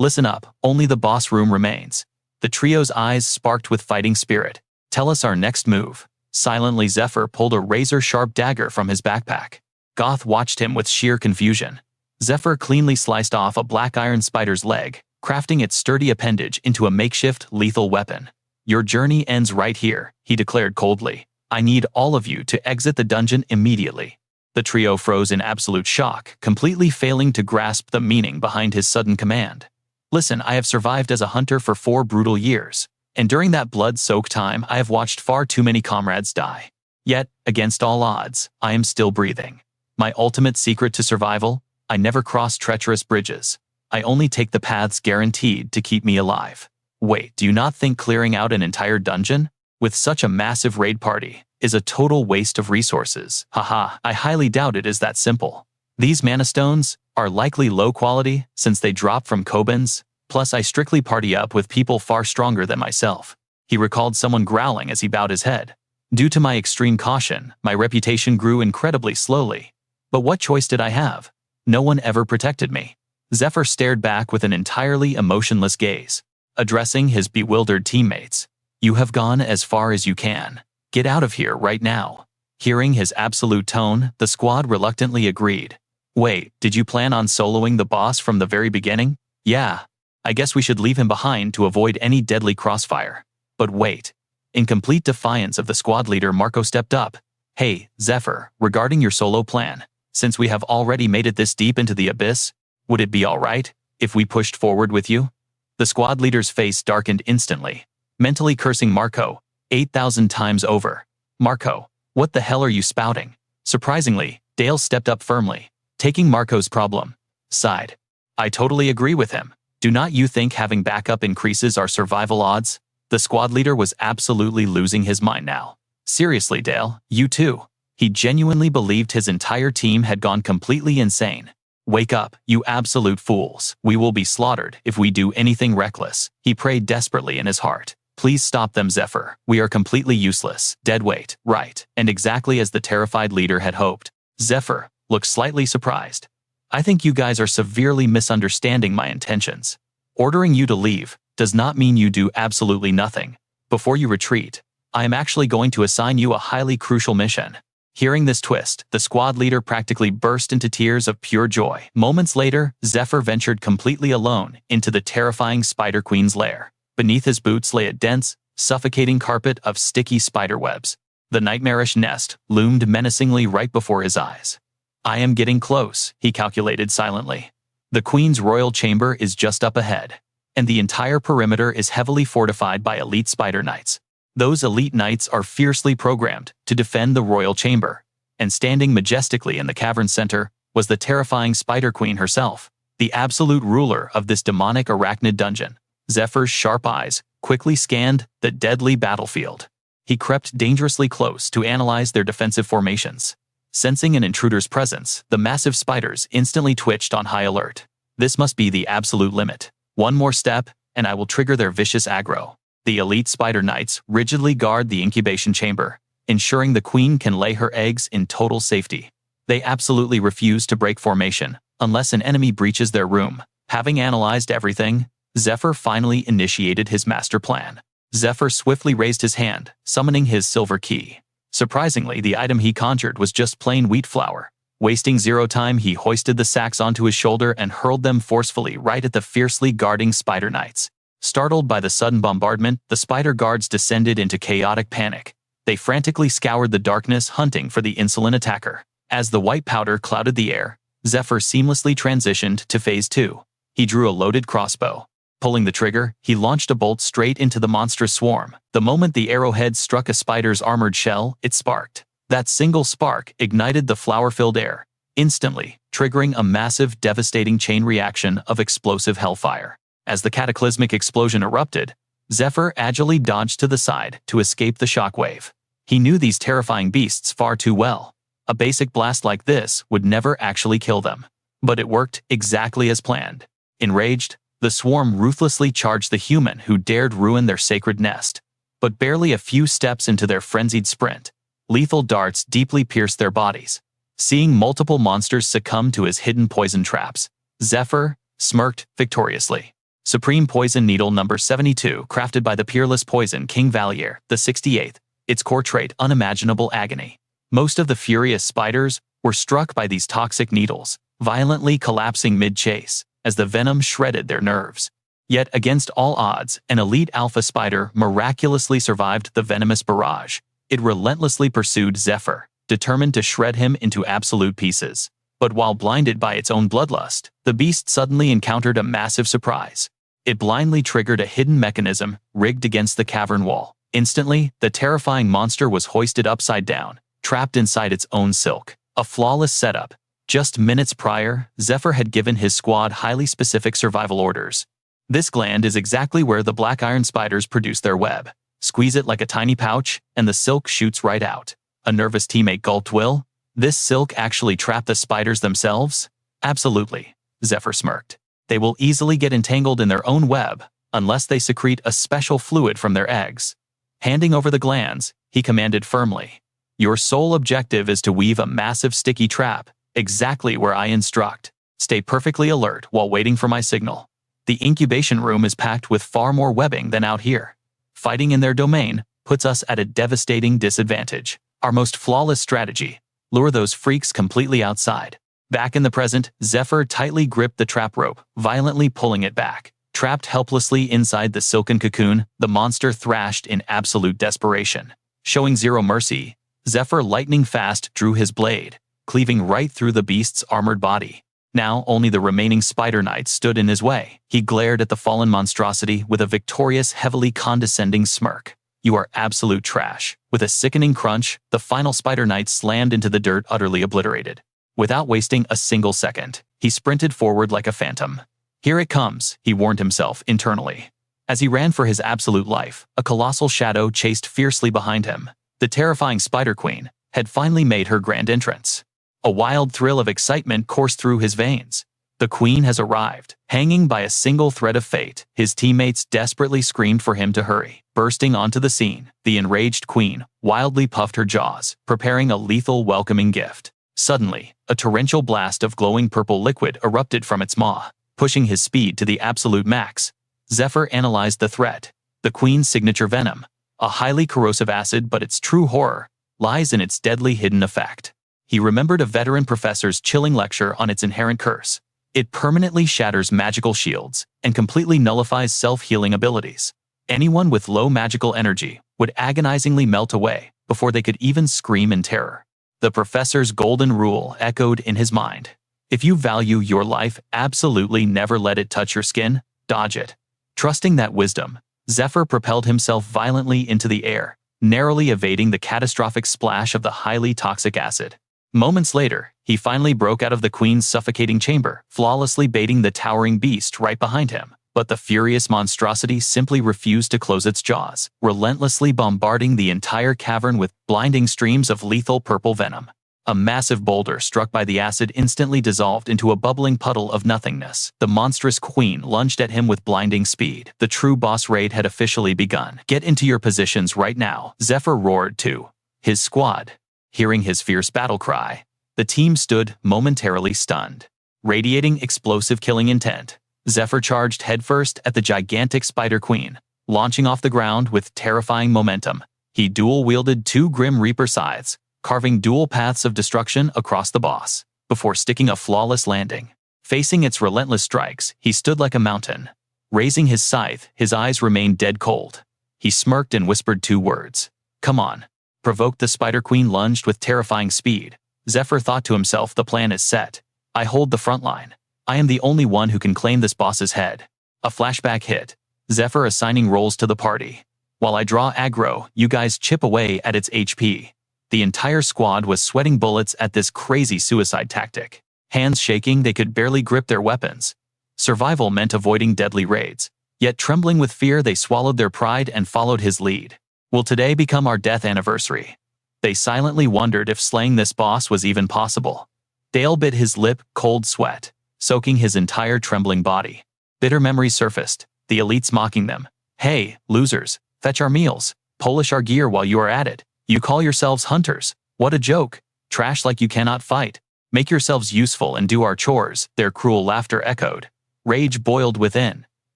Listen up, only the boss room remains. The trio's eyes sparked with fighting spirit. Tell us our next move. Silently, Zephyr pulled a razor-sharp dagger from his backpack. Goth watched him with sheer confusion. Zephyr cleanly sliced off a black iron spider's leg, crafting its sturdy appendage into a makeshift, lethal weapon. Your journey ends right here, he declared coldly. I need all of you to exit the dungeon immediately. The trio froze in absolute shock, completely failing to grasp the meaning behind his sudden command. Listen, I have survived as a hunter for 4 brutal years, and during that blood-soaked time I have watched far too many comrades die. Yet, against all odds, I am still breathing. My ultimate secret to survival? I never cross treacherous bridges. I only take the paths guaranteed to keep me alive. Wait, do you not think clearing out an entire dungeon with such a massive raid party is a total waste of resources? Haha, I highly doubt it is that simple. These mana stones are likely low quality since they drop from Kobans, plus I strictly party up with people far stronger than myself. He recalled someone growling as he bowed his head. Due to my extreme caution, my reputation grew incredibly slowly. But what choice did I have? No one ever protected me. Zephyr stared back with an entirely emotionless gaze, addressing his bewildered teammates. You have gone as far as you can. Get out of here right now. Hearing his absolute tone, the squad reluctantly agreed. Wait, did you plan on soloing the boss from the very beginning? Yeah. I guess we should leave him behind to avoid any deadly crossfire. But wait. In complete defiance of the squad leader, Marco stepped up. Hey, Zephyr, regarding your solo plan, since we have already made it this deep into the abyss, would it be alright if we pushed forward with you? The squad leader's face darkened instantly, mentally cursing Marco 8,000 times over. Marco, what the hell are you spouting? Surprisingly, Dale stepped up firmly, taking Marco's problem side. I totally agree with him. Do not you think having backup increases our survival odds? The squad leader was absolutely losing his mind now. Seriously, Dale, you too. He genuinely believed his entire team had gone completely insane. Wake up, you absolute fools. We will be slaughtered if we do anything reckless. He prayed desperately in his heart. Please stop them, Zephyr. We are completely useless. Dead weight. Right. And exactly as the terrified leader had hoped, Zephyr looked slightly surprised. I think you guys are severely misunderstanding my intentions. Ordering you to leave does not mean you do absolutely nothing. Before you retreat, I am actually going to assign you a highly crucial mission. Hearing this twist, the squad leader practically burst into tears of pure joy. Moments later, Zephyr ventured completely alone into the terrifying Spider Queen's lair. Beneath his boots lay a dense, suffocating carpet of sticky spider webs. The nightmarish nest loomed menacingly right before his eyes. I am getting close, he calculated silently. The Queen's royal chamber is just up ahead, and the entire perimeter is heavily fortified by elite spider knights. Those elite knights are fiercely programmed to defend the royal chamber, and standing majestically in the cavern's center was the terrifying Spider Queen herself, the absolute ruler of this demonic arachnid dungeon. Zephyr's sharp eyes quickly scanned the deadly battlefield. He crept dangerously close to analyze their defensive formations. Sensing an intruder's presence, the massive spiders instantly twitched on high alert. This must be the absolute limit. One more step, and I will trigger their vicious aggro. The elite spider knights rigidly guard the incubation chamber, ensuring the queen can lay her eggs in total safety. They absolutely refuse to break formation unless an enemy breaches their room. Having analyzed everything, Zephyr finally initiated his master plan. Zephyr swiftly raised his hand, summoning his silver key. Surprisingly, the item he conjured was just plain wheat flour. Wasting zero time, he hoisted the sacks onto his shoulder and hurled them forcefully right at the fiercely guarding spider knights. Startled by the sudden bombardment, the spider guards descended into chaotic panic. They frantically scoured the darkness, hunting for the insolent attacker. As the white powder clouded the air, Zephyr seamlessly transitioned to Phase 2. He drew a loaded crossbow. Pulling the trigger, he launched a bolt straight into the monstrous swarm. The moment the arrowhead struck a spider's armored shell, it sparked. That single spark ignited the flower-filled air, instantly triggering a massive, devastating chain reaction of explosive hellfire. As the cataclysmic explosion erupted, Zephyr agilely dodged to the side to escape the shockwave. He knew these terrifying beasts far too well. A basic blast like this would never actually kill them. But it worked exactly as planned. Enraged, the swarm ruthlessly charged the human who dared ruin their sacred nest. But barely a few steps into their frenzied sprint, lethal darts deeply pierced their bodies. Seeing multiple monsters succumb to his hidden poison traps, Zephyr smirked victoriously. Supreme Poison Needle number 72, crafted by the peerless Poison King Valier, the 68th, its core trait unimaginable agony. Most of the furious spiders were struck by these toxic needles, violently collapsing mid-chase, as the venom shredded their nerves. Yet against all odds, an elite alpha spider miraculously survived the venomous barrage. It relentlessly pursued Zephyr, determined to shred him into absolute pieces. But while blinded by its own bloodlust, the beast suddenly encountered a massive surprise. It blindly triggered a hidden mechanism rigged against the cavern wall. Instantly, the terrifying monster was hoisted upside down, trapped inside its own silk. A flawless setup. Just minutes prior, Zephyr had given his squad highly specific survival orders. This gland is exactly where the black iron spiders produce their web. Squeeze it like a tiny pouch, and the silk shoots right out. A nervous teammate gulped. Will this silk actually trap the spiders themselves? Absolutely, Zephyr smirked. They will easily get entangled in their own web, unless they secrete a special fluid from their eggs. Handing over the glands, he commanded firmly. Your sole objective is to weave a massive sticky trap, exactly where I instruct. Stay perfectly alert while waiting for my signal. The incubation room is packed with far more webbing than out here. Fighting in their domain puts us at a devastating disadvantage. Our most flawless strategy: lure those freaks completely outside. Back in the present, Zephyr tightly gripped the trap rope, violently pulling it back. Trapped helplessly inside the silken cocoon, the monster thrashed in absolute desperation. Showing zero mercy, Zephyr lightning fast drew his blade, cleaving right through the beast's armored body. Now only the remaining spider knights stood in his way. He glared at the fallen monstrosity with a victorious, heavily condescending smirk. You are absolute trash. With a sickening crunch, the final spider knight slammed into the dirt, utterly obliterated. Without wasting a single second, he sprinted forward like a phantom. Here it comes, he warned himself internally. As he ran for his absolute life, a colossal shadow chased fiercely behind him. The terrifying Spider Queen had finally made her grand entrance. A wild thrill of excitement coursed through his veins. The Queen has arrived. Hanging by a single thread of fate, his teammates desperately screamed for him to hurry. Bursting onto the scene, the enraged Queen wildly puffed her jaws, preparing a lethal welcoming gift. Suddenly, a torrential blast of glowing purple liquid erupted from its maw, pushing his speed to the absolute max. Zephyr analyzed the threat. The Queen's signature venom, a highly corrosive acid, but its true horror lies in its deadly hidden effect. He remembered a veteran professor's chilling lecture on its inherent curse. It permanently shatters magical shields and completely nullifies self-healing abilities. Anyone with low magical energy would agonizingly melt away before they could even scream in terror. The professor's golden rule echoed in his mind. If you value your life, absolutely never let it touch your skin, dodge it. Trusting that wisdom, Zephyr propelled himself violently into the air, narrowly evading the catastrophic splash of the highly toxic acid. Moments later, he finally broke out of the Queen's suffocating chamber, flawlessly baiting the towering beast right behind him. But the furious monstrosity simply refused to close its jaws, relentlessly bombarding the entire cavern with blinding streams of lethal purple venom. A massive boulder struck by the acid instantly dissolved into a bubbling puddle of nothingness. The monstrous Queen lunged at him with blinding speed. The true boss raid had officially begun. Get into your positions right now, Zephyr roared to his squad. Hearing his fierce battle cry, the team stood momentarily stunned. Radiating explosive killing intent, Zephyr charged headfirst at the gigantic Spider Queen, launching off the ground with terrifying momentum. He dual-wielded two Grim Reaper scythes, carving dual paths of destruction across the boss, before sticking a flawless landing. Facing its relentless strikes, he stood like a mountain. Raising his scythe, his eyes remained dead cold. He smirked and whispered two words. Come on. Provoked, the Spider Queen lunged with terrifying speed. Zephyr thought to himself, the plan is set. I hold the front line. I am the only one who can claim this boss's head. A flashback hit. Zephyr assigning roles to the party. While I draw aggro, you guys chip away at its HP. The entire squad was sweating bullets at this crazy suicide tactic. Hands shaking, they could barely grip their weapons. Survival meant avoiding deadly raids. Yet trembling with fear, they swallowed their pride and followed his lead. Will today become our death anniversary? They silently wondered if slaying this boss was even possible. Dale bit his lip, cold sweat soaking his entire trembling body. Bitter memories surfaced, the elites mocking them. Hey, losers, fetch our meals, polish our gear while you are at it. You call yourselves hunters. What a joke. Trash like you cannot fight. Make yourselves useful and do our chores, their cruel laughter echoed. Rage boiled within.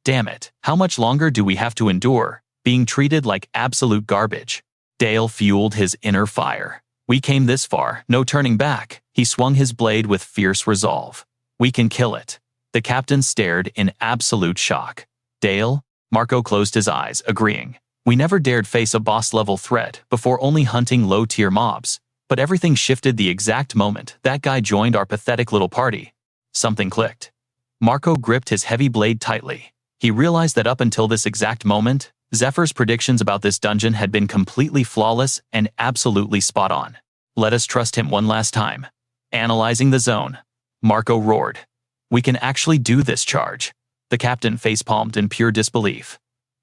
Damn it, how much longer do we have to endure, being treated like absolute garbage? Dale fueled his inner fire. We came this far, no turning back. He swung his blade with fierce resolve. We can kill it. The captain stared in absolute shock. Dale? Marco closed his eyes, agreeing. We never dared face a boss-level threat before, only hunting low-tier mobs. But everything shifted the exact moment that guy joined our pathetic little party. Something clicked. Marco gripped his heavy blade tightly. He realized that up until this exact moment, Zephyr's predictions about this dungeon had been completely flawless and absolutely spot on. Let us trust him one last time. Analyzing the zone, Marco roared. We can actually do this charge. The captain facepalmed in pure disbelief.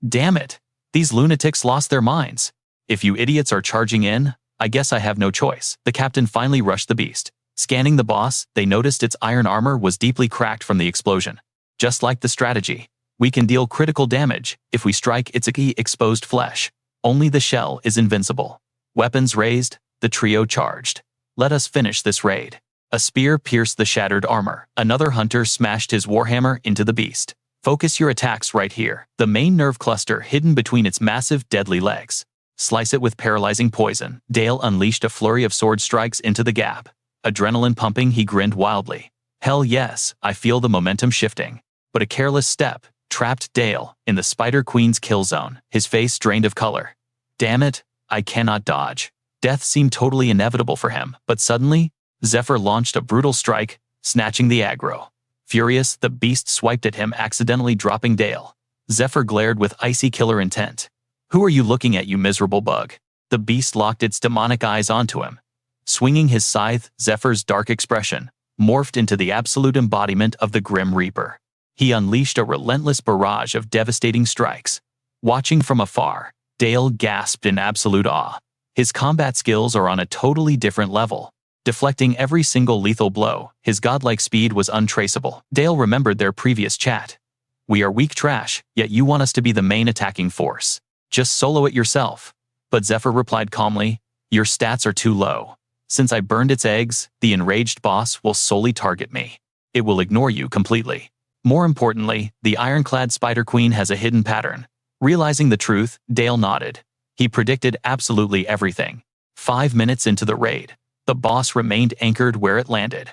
Damn it, these lunatics lost their minds. If you idiots are charging in, I guess I have no choice. The captain finally rushed the beast. Scanning the boss, they noticed its iron armor was deeply cracked from the explosion. Just like the strategy, we can deal critical damage if we strike its exposed flesh. Only the shell is invincible. Weapons raised, the trio charged. Let us finish this raid. A spear pierced the shattered armor. Another hunter smashed his warhammer into the beast. Focus your attacks right here, the main nerve cluster hidden between its massive, deadly legs. Slice it with paralyzing poison. Dale unleashed a flurry of sword strikes into the gap. Adrenaline pumping, he grinned wildly. Hell yes, I feel the momentum shifting. But a careless step trapped Dale in the Spider Queen's kill zone, his face drained of color. Damn it, I cannot dodge. Death seemed totally inevitable for him, but suddenly, Zephyr launched a brutal strike, snatching the aggro. Furious, the beast swiped at him, accidentally dropping Dale. Zephyr glared with icy killer intent. Who are you looking at, you miserable bug? The beast locked its demonic eyes onto him. Swinging his scythe, Zephyr's dark expression morphed into the absolute embodiment of the Grim Reaper. He unleashed a relentless barrage of devastating strikes. Watching from afar, Dale gasped in absolute awe. His combat skills are on a totally different level. Deflecting every single lethal blow, his godlike speed was untraceable. Dale remembered their previous chat. We are weak trash, yet you want us to be the main attacking force. Just solo it yourself. But Zephyr replied calmly, your stats are too low. Since I burned its eggs, the enraged boss will solely target me. It will ignore you completely. More importantly, the ironclad Spider Queen has a hidden pattern. Realizing the truth, Dale nodded. He predicted absolutely everything. 5 minutes into the raid, the boss remained anchored where it landed.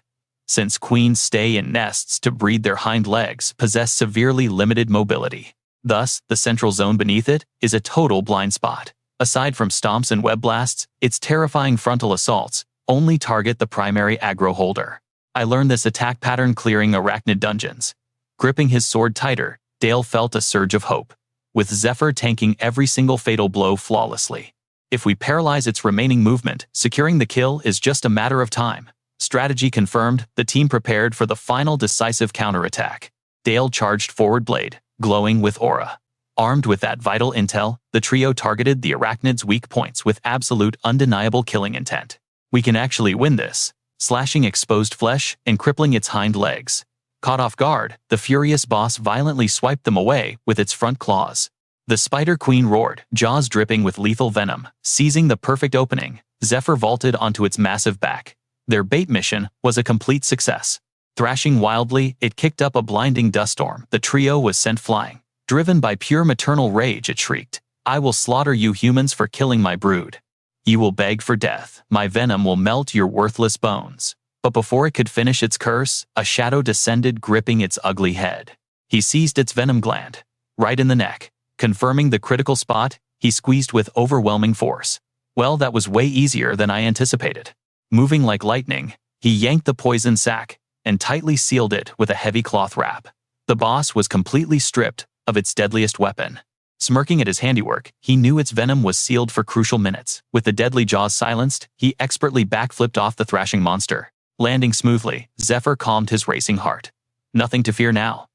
Since queens stay in nests to breed, their hind legs possess severely limited mobility. Thus, the central zone beneath it is a total blind spot. Aside from stomps and web blasts, its terrifying frontal assaults only target the primary aggro holder. I learned this attack pattern clearing arachnid dungeons. Gripping his sword tighter, Dale felt a surge of hope. With Zephyr tanking every single fatal blow flawlessly. If we paralyze its remaining movement, securing the kill is just a matter of time. Strategy confirmed, the team prepared for the final decisive counterattack. Dale charged forward, blade glowing with aura. Armed with that vital intel, the trio targeted the arachnid's weak points with absolute undeniable killing intent. We can actually win this, slashing exposed flesh and crippling its hind legs. Caught off guard, the furious boss violently swiped them away with its front claws. The Spider Queen roared, jaws dripping with lethal venom. Seizing the perfect opening, Zephyr vaulted onto its massive back. Their bait mission was a complete success. Thrashing wildly, it kicked up a blinding dust storm. The trio was sent flying. Driven by pure maternal rage, it shrieked, I will slaughter you humans for killing my brood. You will beg for death. My venom will melt your worthless bones. But before it could finish its curse, a shadow descended, gripping its ugly head. He seized its venom gland, right in the neck. Confirming the critical spot, he squeezed with overwhelming force. Well, that was way easier than I anticipated. Moving like lightning, he yanked the poison sac and tightly sealed it with a heavy cloth wrap. The boss was completely stripped of its deadliest weapon. Smirking at his handiwork, he knew its venom was sealed for crucial minutes. With the deadly jaws silenced, he expertly backflipped off the thrashing monster. Landing smoothly, Zephyr calmed his racing heart. Nothing to fear now.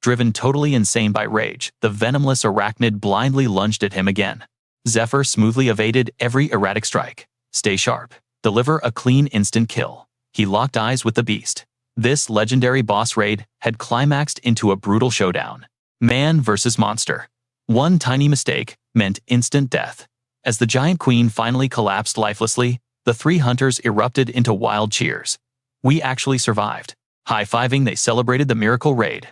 Driven totally insane by rage, the venomous arachnid blindly lunged at him again. Zephyr smoothly evaded every erratic strike. Stay sharp. Deliver a clean instant kill. He locked eyes with the beast. This legendary boss raid had climaxed into a brutal showdown. Man versus monster. One tiny mistake meant instant death. As the giant queen finally collapsed lifelessly, the three hunters erupted into wild cheers. We actually survived. High-fiving, they celebrated the miracle raid.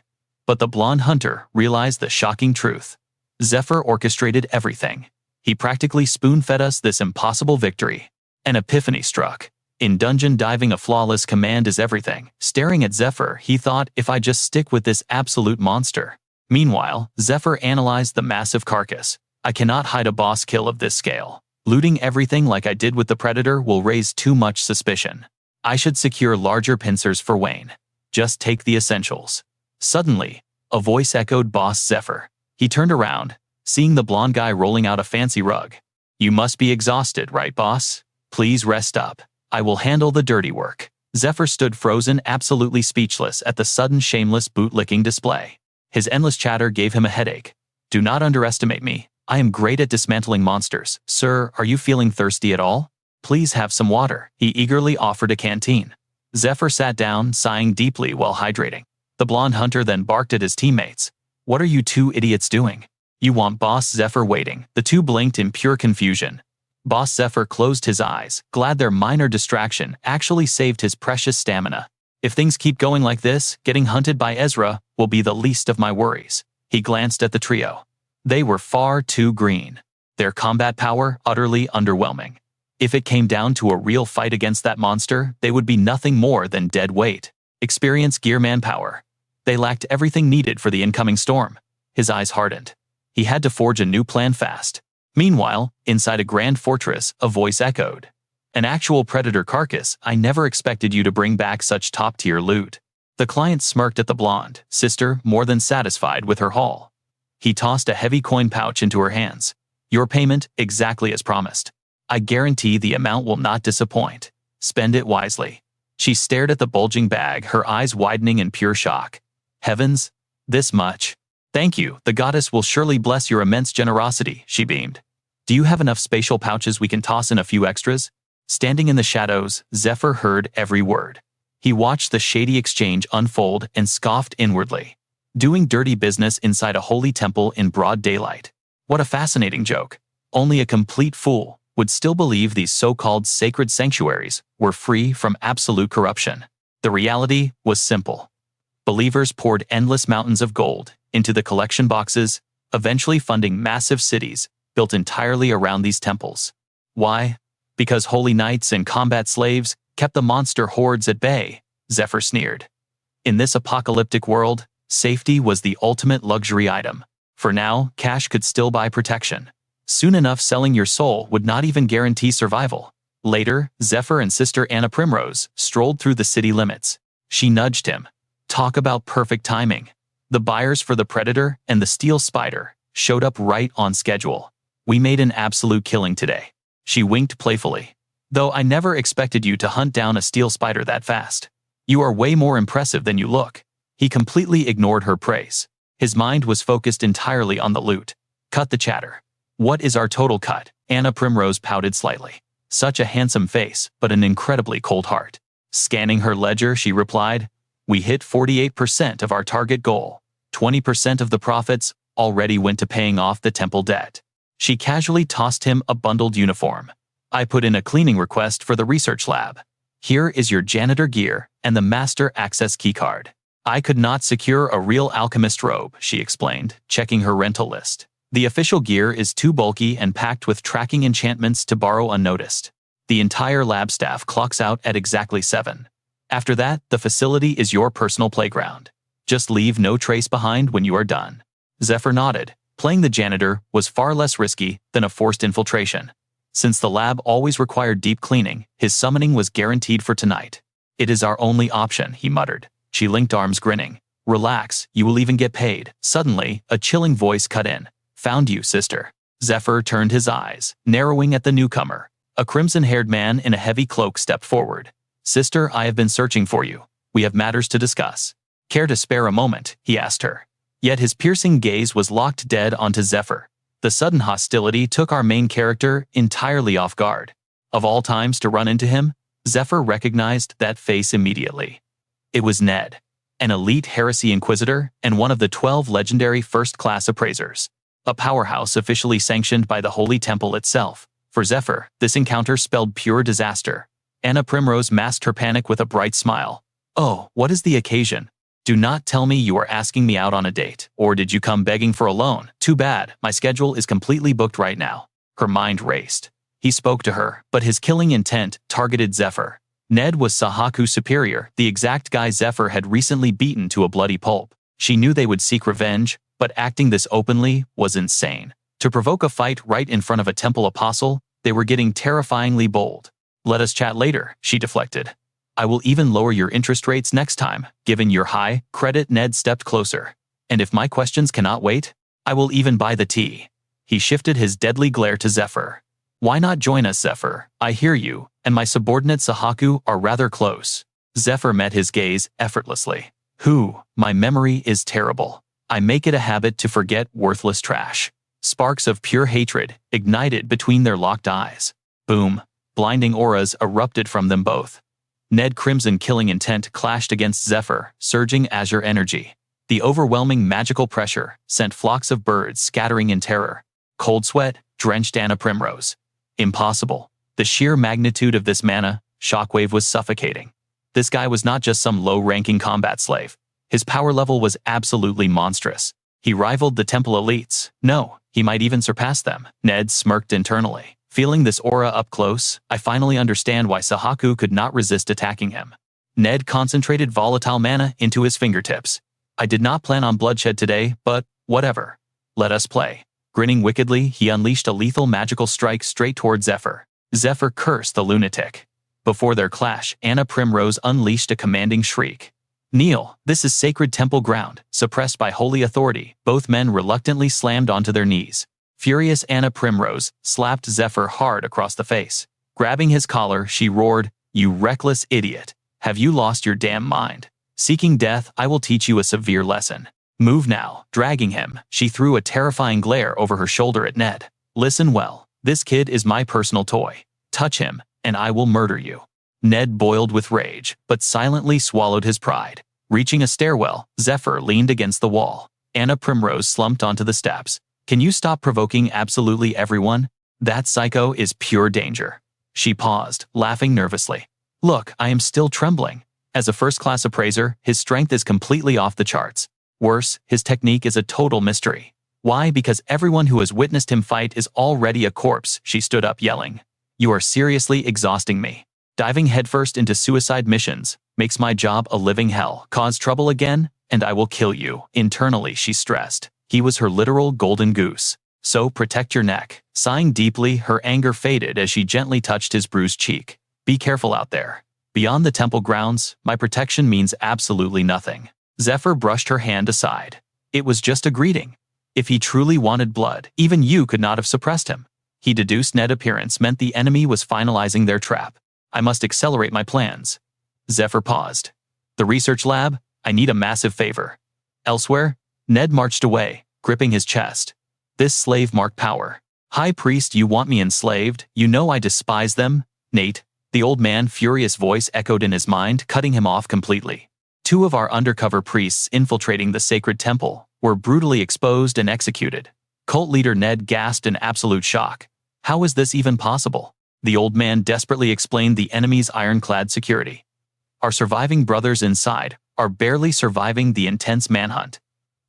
But the blonde hunter realized the shocking truth. Zephyr orchestrated everything. He practically spoon-fed us this impossible victory. An epiphany struck. In dungeon diving, a flawless command is everything. Staring at Zephyr, he thought, if I just stick with this absolute monster. Meanwhile, Zephyr analyzed the massive carcass. I cannot hide a boss kill of this scale. Looting everything like I did with the Predator will raise too much suspicion. I should secure larger pincers for Wayne. Just take the essentials. Suddenly, a voice echoed Boss Zephyr. He turned around, seeing the blonde guy rolling out a fancy rug. You must be exhausted, right, boss? Please rest up. I will handle the dirty work. Zephyr stood frozen, absolutely speechless at the sudden shameless bootlicking display. His endless chatter gave him a headache. Do not underestimate me. I am great at dismantling monsters. Sir, are you feeling thirsty at all? Please have some water. He eagerly offered a canteen. Zephyr sat down, sighing deeply while hydrating. The blonde hunter then barked at his teammates. What are you two idiots doing? You want Boss Zephyr waiting. The two blinked in pure confusion. Boss Zephyr closed his eyes, glad their minor distraction actually saved his precious stamina. If things keep going like this, getting hunted by Ezra will be the least of my worries. He glanced at the trio. They were far too green. Their combat power utterly underwhelming. If it came down to a real fight against that monster, they would be nothing more than dead weight. Experience, gear, manpower. They lacked everything needed for the incoming storm. His eyes hardened. He had to forge a new plan fast. Meanwhile, inside a grand fortress, a voice echoed. An actual predator carcass. I never expected you to bring back such top-tier loot. The client smirked at the blonde sister, more than satisfied with her haul. He tossed a heavy coin pouch into her hands. Your payment, exactly as promised. I guarantee the amount will not disappoint. Spend it wisely. She stared at the bulging bag, her eyes widening in pure shock. Heavens, this much? Thank you, the goddess will surely bless your immense generosity, she beamed. Do you have enough spatial pouches we can toss in a few extras? Standing in the shadows, Zephyr heard every word. He watched the shady exchange unfold and scoffed inwardly. Doing dirty business inside a holy temple in broad daylight. What a fascinating joke. Only a complete fool would still believe these so-called sacred sanctuaries were free from absolute corruption. The reality was simple. Believers poured endless mountains of gold into the collection boxes, eventually funding massive cities built entirely around these temples. Why? Because holy knights and combat slaves kept the monster hordes at bay, Zephyr sneered. In this apocalyptic world, safety was the ultimate luxury item. For now, cash could still buy protection. Soon enough, selling your soul would not even guarantee survival. Later, Zephyr and sister Anna Primrose strolled through the city limits. She nudged him. Talk about perfect timing. The buyers for the Predator and the Steel Spider showed up right on schedule. We made an absolute killing today. She winked playfully. Though I never expected you to hunt down a Steel Spider that fast. You are way more impressive than you look. He completely ignored her praise. His mind was focused entirely on the loot. Cut the chatter. What is our total cut? Anna Primrose pouted slightly. Such a handsome face, but an incredibly cold heart. Scanning her ledger, she replied, we hit 48% of our target goal. 20% of the profits already went to paying off the temple debt. She casually tossed him a bundled uniform. I put in a cleaning request for the research lab. Here is your janitor gear and the master access keycard. I could not secure a real alchemist robe, she explained, checking her rental list. The official gear is too bulky and packed with tracking enchantments to borrow unnoticed. The entire lab staff clocks out at exactly 7. After that, the facility is your personal playground. Just leave no trace behind when you are done. Zephyr nodded. Playing the janitor was far less risky than a forced infiltration. Since the lab always required deep cleaning, his summoning was guaranteed for tonight. It is our only option, he muttered. She linked arms, grinning. Relax, you will even get paid. Suddenly, a chilling voice cut in. Found you, sister. Zephyr turned his eyes, narrowing at the newcomer. A crimson-haired man in a heavy cloak stepped forward. Sister, I have been searching for you. We have matters to discuss. Care to spare a moment? He asked her. Yet his piercing gaze was locked dead onto Zephyr. The sudden hostility took our main character entirely off guard. Of all times to run into him, Zephyr recognized that face immediately. It was Ned, an elite heresy inquisitor and one of the 12 legendary first-class appraisers, a powerhouse officially sanctioned by the Holy Temple itself. For Zephyr, this encounter spelled pure disaster. Anna Primrose masked her panic with a bright smile. "Oh, what is the occasion? Do not tell me you are asking me out on a date, or did you come begging for a loan? Too bad, my schedule is completely booked right now." Her mind raced. He spoke to her, but his killing intent targeted Zephyr. Ned was Sahaku's superior, the exact guy Zephyr had recently beaten to a bloody pulp. She knew they would seek revenge, but acting this openly was insane. To provoke a fight right in front of a temple apostle, they were getting terrifyingly bold. "Let us chat later," she deflected. "I will even lower your interest rates next time, given your high credit." Ned stepped closer. "And if my questions cannot wait, I will even buy the tea." He shifted his deadly glare to Zephyr. "Why not join us, Zephyr? I hear you, and my subordinate Sahaku are rather close." Zephyr met his gaze effortlessly. My memory is terrible. I make it a habit to forget worthless trash." Sparks of pure hatred ignited between their locked eyes. Boom. Blinding auras erupted from them both. Ned Crimson killing intent clashed against Zephyr, surging azure energy. The overwhelming magical pressure sent flocks of birds scattering in terror. Cold sweat drenched Anna Primrose. Impossible. The sheer magnitude of this mana shockwave was suffocating. This guy was not just some low-ranking combat slave. His power level was absolutely monstrous. He rivaled the temple elites. No, he might even surpass them. Ned smirked internally. Feeling this aura up close, I finally understand why Sahaku could not resist attacking him. Ned concentrated volatile mana into his fingertips. "I did not plan on bloodshed today, but whatever. Let us play." Grinning wickedly, he unleashed a lethal magical strike straight toward Zephyr. Zephyr cursed the lunatic. Before their clash, Anna Primrose unleashed a commanding shriek. "Kneel, this is sacred temple ground." Suppressed by holy authority, both men reluctantly slammed onto their knees. Furious Anna Primrose slapped Zephyr hard across the face. Grabbing his collar, she roared, "You reckless idiot. Have you lost your damn mind? Seeking death, I will teach you a severe lesson. Move now." Dragging him, she threw a terrifying glare over her shoulder at Ned. "Listen well, this kid is my personal toy. Touch him, and I will murder you." Ned boiled with rage, but silently swallowed his pride. Reaching a stairwell, Zephyr leaned against the wall. Anna Primrose slumped onto the steps. "Can you stop provoking absolutely everyone? That psycho is pure danger." She paused, laughing nervously. "Look, I am still trembling. As a first-class appraiser, his strength is completely off the charts. Worse, his technique is a total mystery. Why? Because everyone who has witnessed him fight is already a corpse." She stood up yelling. "You are seriously exhausting me. Diving headfirst into suicide missions makes my job a living hell. Cause trouble again, and I will kill you." Internally, she stressed. He was her literal golden goose. "So protect your neck." Sighing deeply, her anger faded as she gently touched his bruised cheek. "Be careful out there. Beyond the temple grounds, my protection means absolutely nothing." Zephyr brushed her hand aside. It was just a greeting. If he truly wanted blood, even you could not have suppressed him. He deduced Ned's appearance meant the enemy was finalizing their trap. "I must accelerate my plans." Zephyr paused. "The research lab? I need a massive favor." Elsewhere, Ned marched away, gripping his chest. "This slave-marked power. High Priest, you want me enslaved? You know I despise them." "Nate." The old man's furious voice echoed in his mind, cutting him off completely. "Two of our undercover priests infiltrating the sacred temple were brutally exposed and executed." Cult leader Ned gasped in absolute shock. "How is this even possible?" The old man desperately explained the enemy's ironclad security. "Our surviving brothers inside are barely surviving the intense manhunt.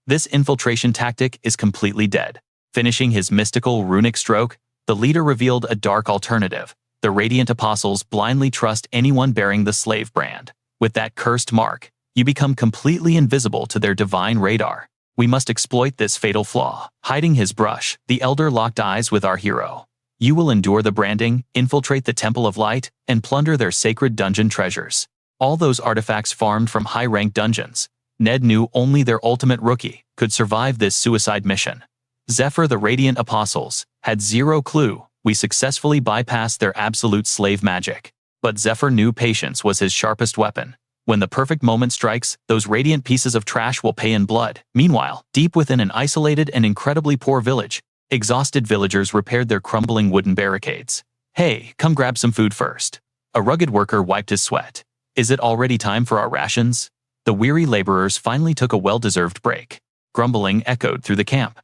This infiltration tactic is completely dead." Finishing his mystical runic stroke, the leader revealed a dark alternative. The Radiant Apostles blindly trust anyone bearing the slave brand. With that cursed mark, you become completely invisible to their divine radar. We must exploit this fatal flaw. Hiding his brush, the elder locked eyes with our hero. "You will endure the branding, infiltrate the Temple of Light, and plunder their sacred dungeon treasures." All those artifacts farmed from high-ranked dungeons. Ned knew only their ultimate rookie could survive this suicide mission. Zephyr, the Radiant Apostles, had zero clue we successfully bypassed their absolute slave magic. But Zephyr knew patience was his sharpest weapon. When the perfect moment strikes, those radiant pieces of trash will pay in blood. Meanwhile, deep within an isolated and incredibly poor village, exhausted villagers repaired their crumbling wooden barricades. Hey, come grab some food first. A rugged worker wiped his sweat. Is it already time for our rations? The weary laborers finally took a well-deserved break. Grumbling echoed through the camp.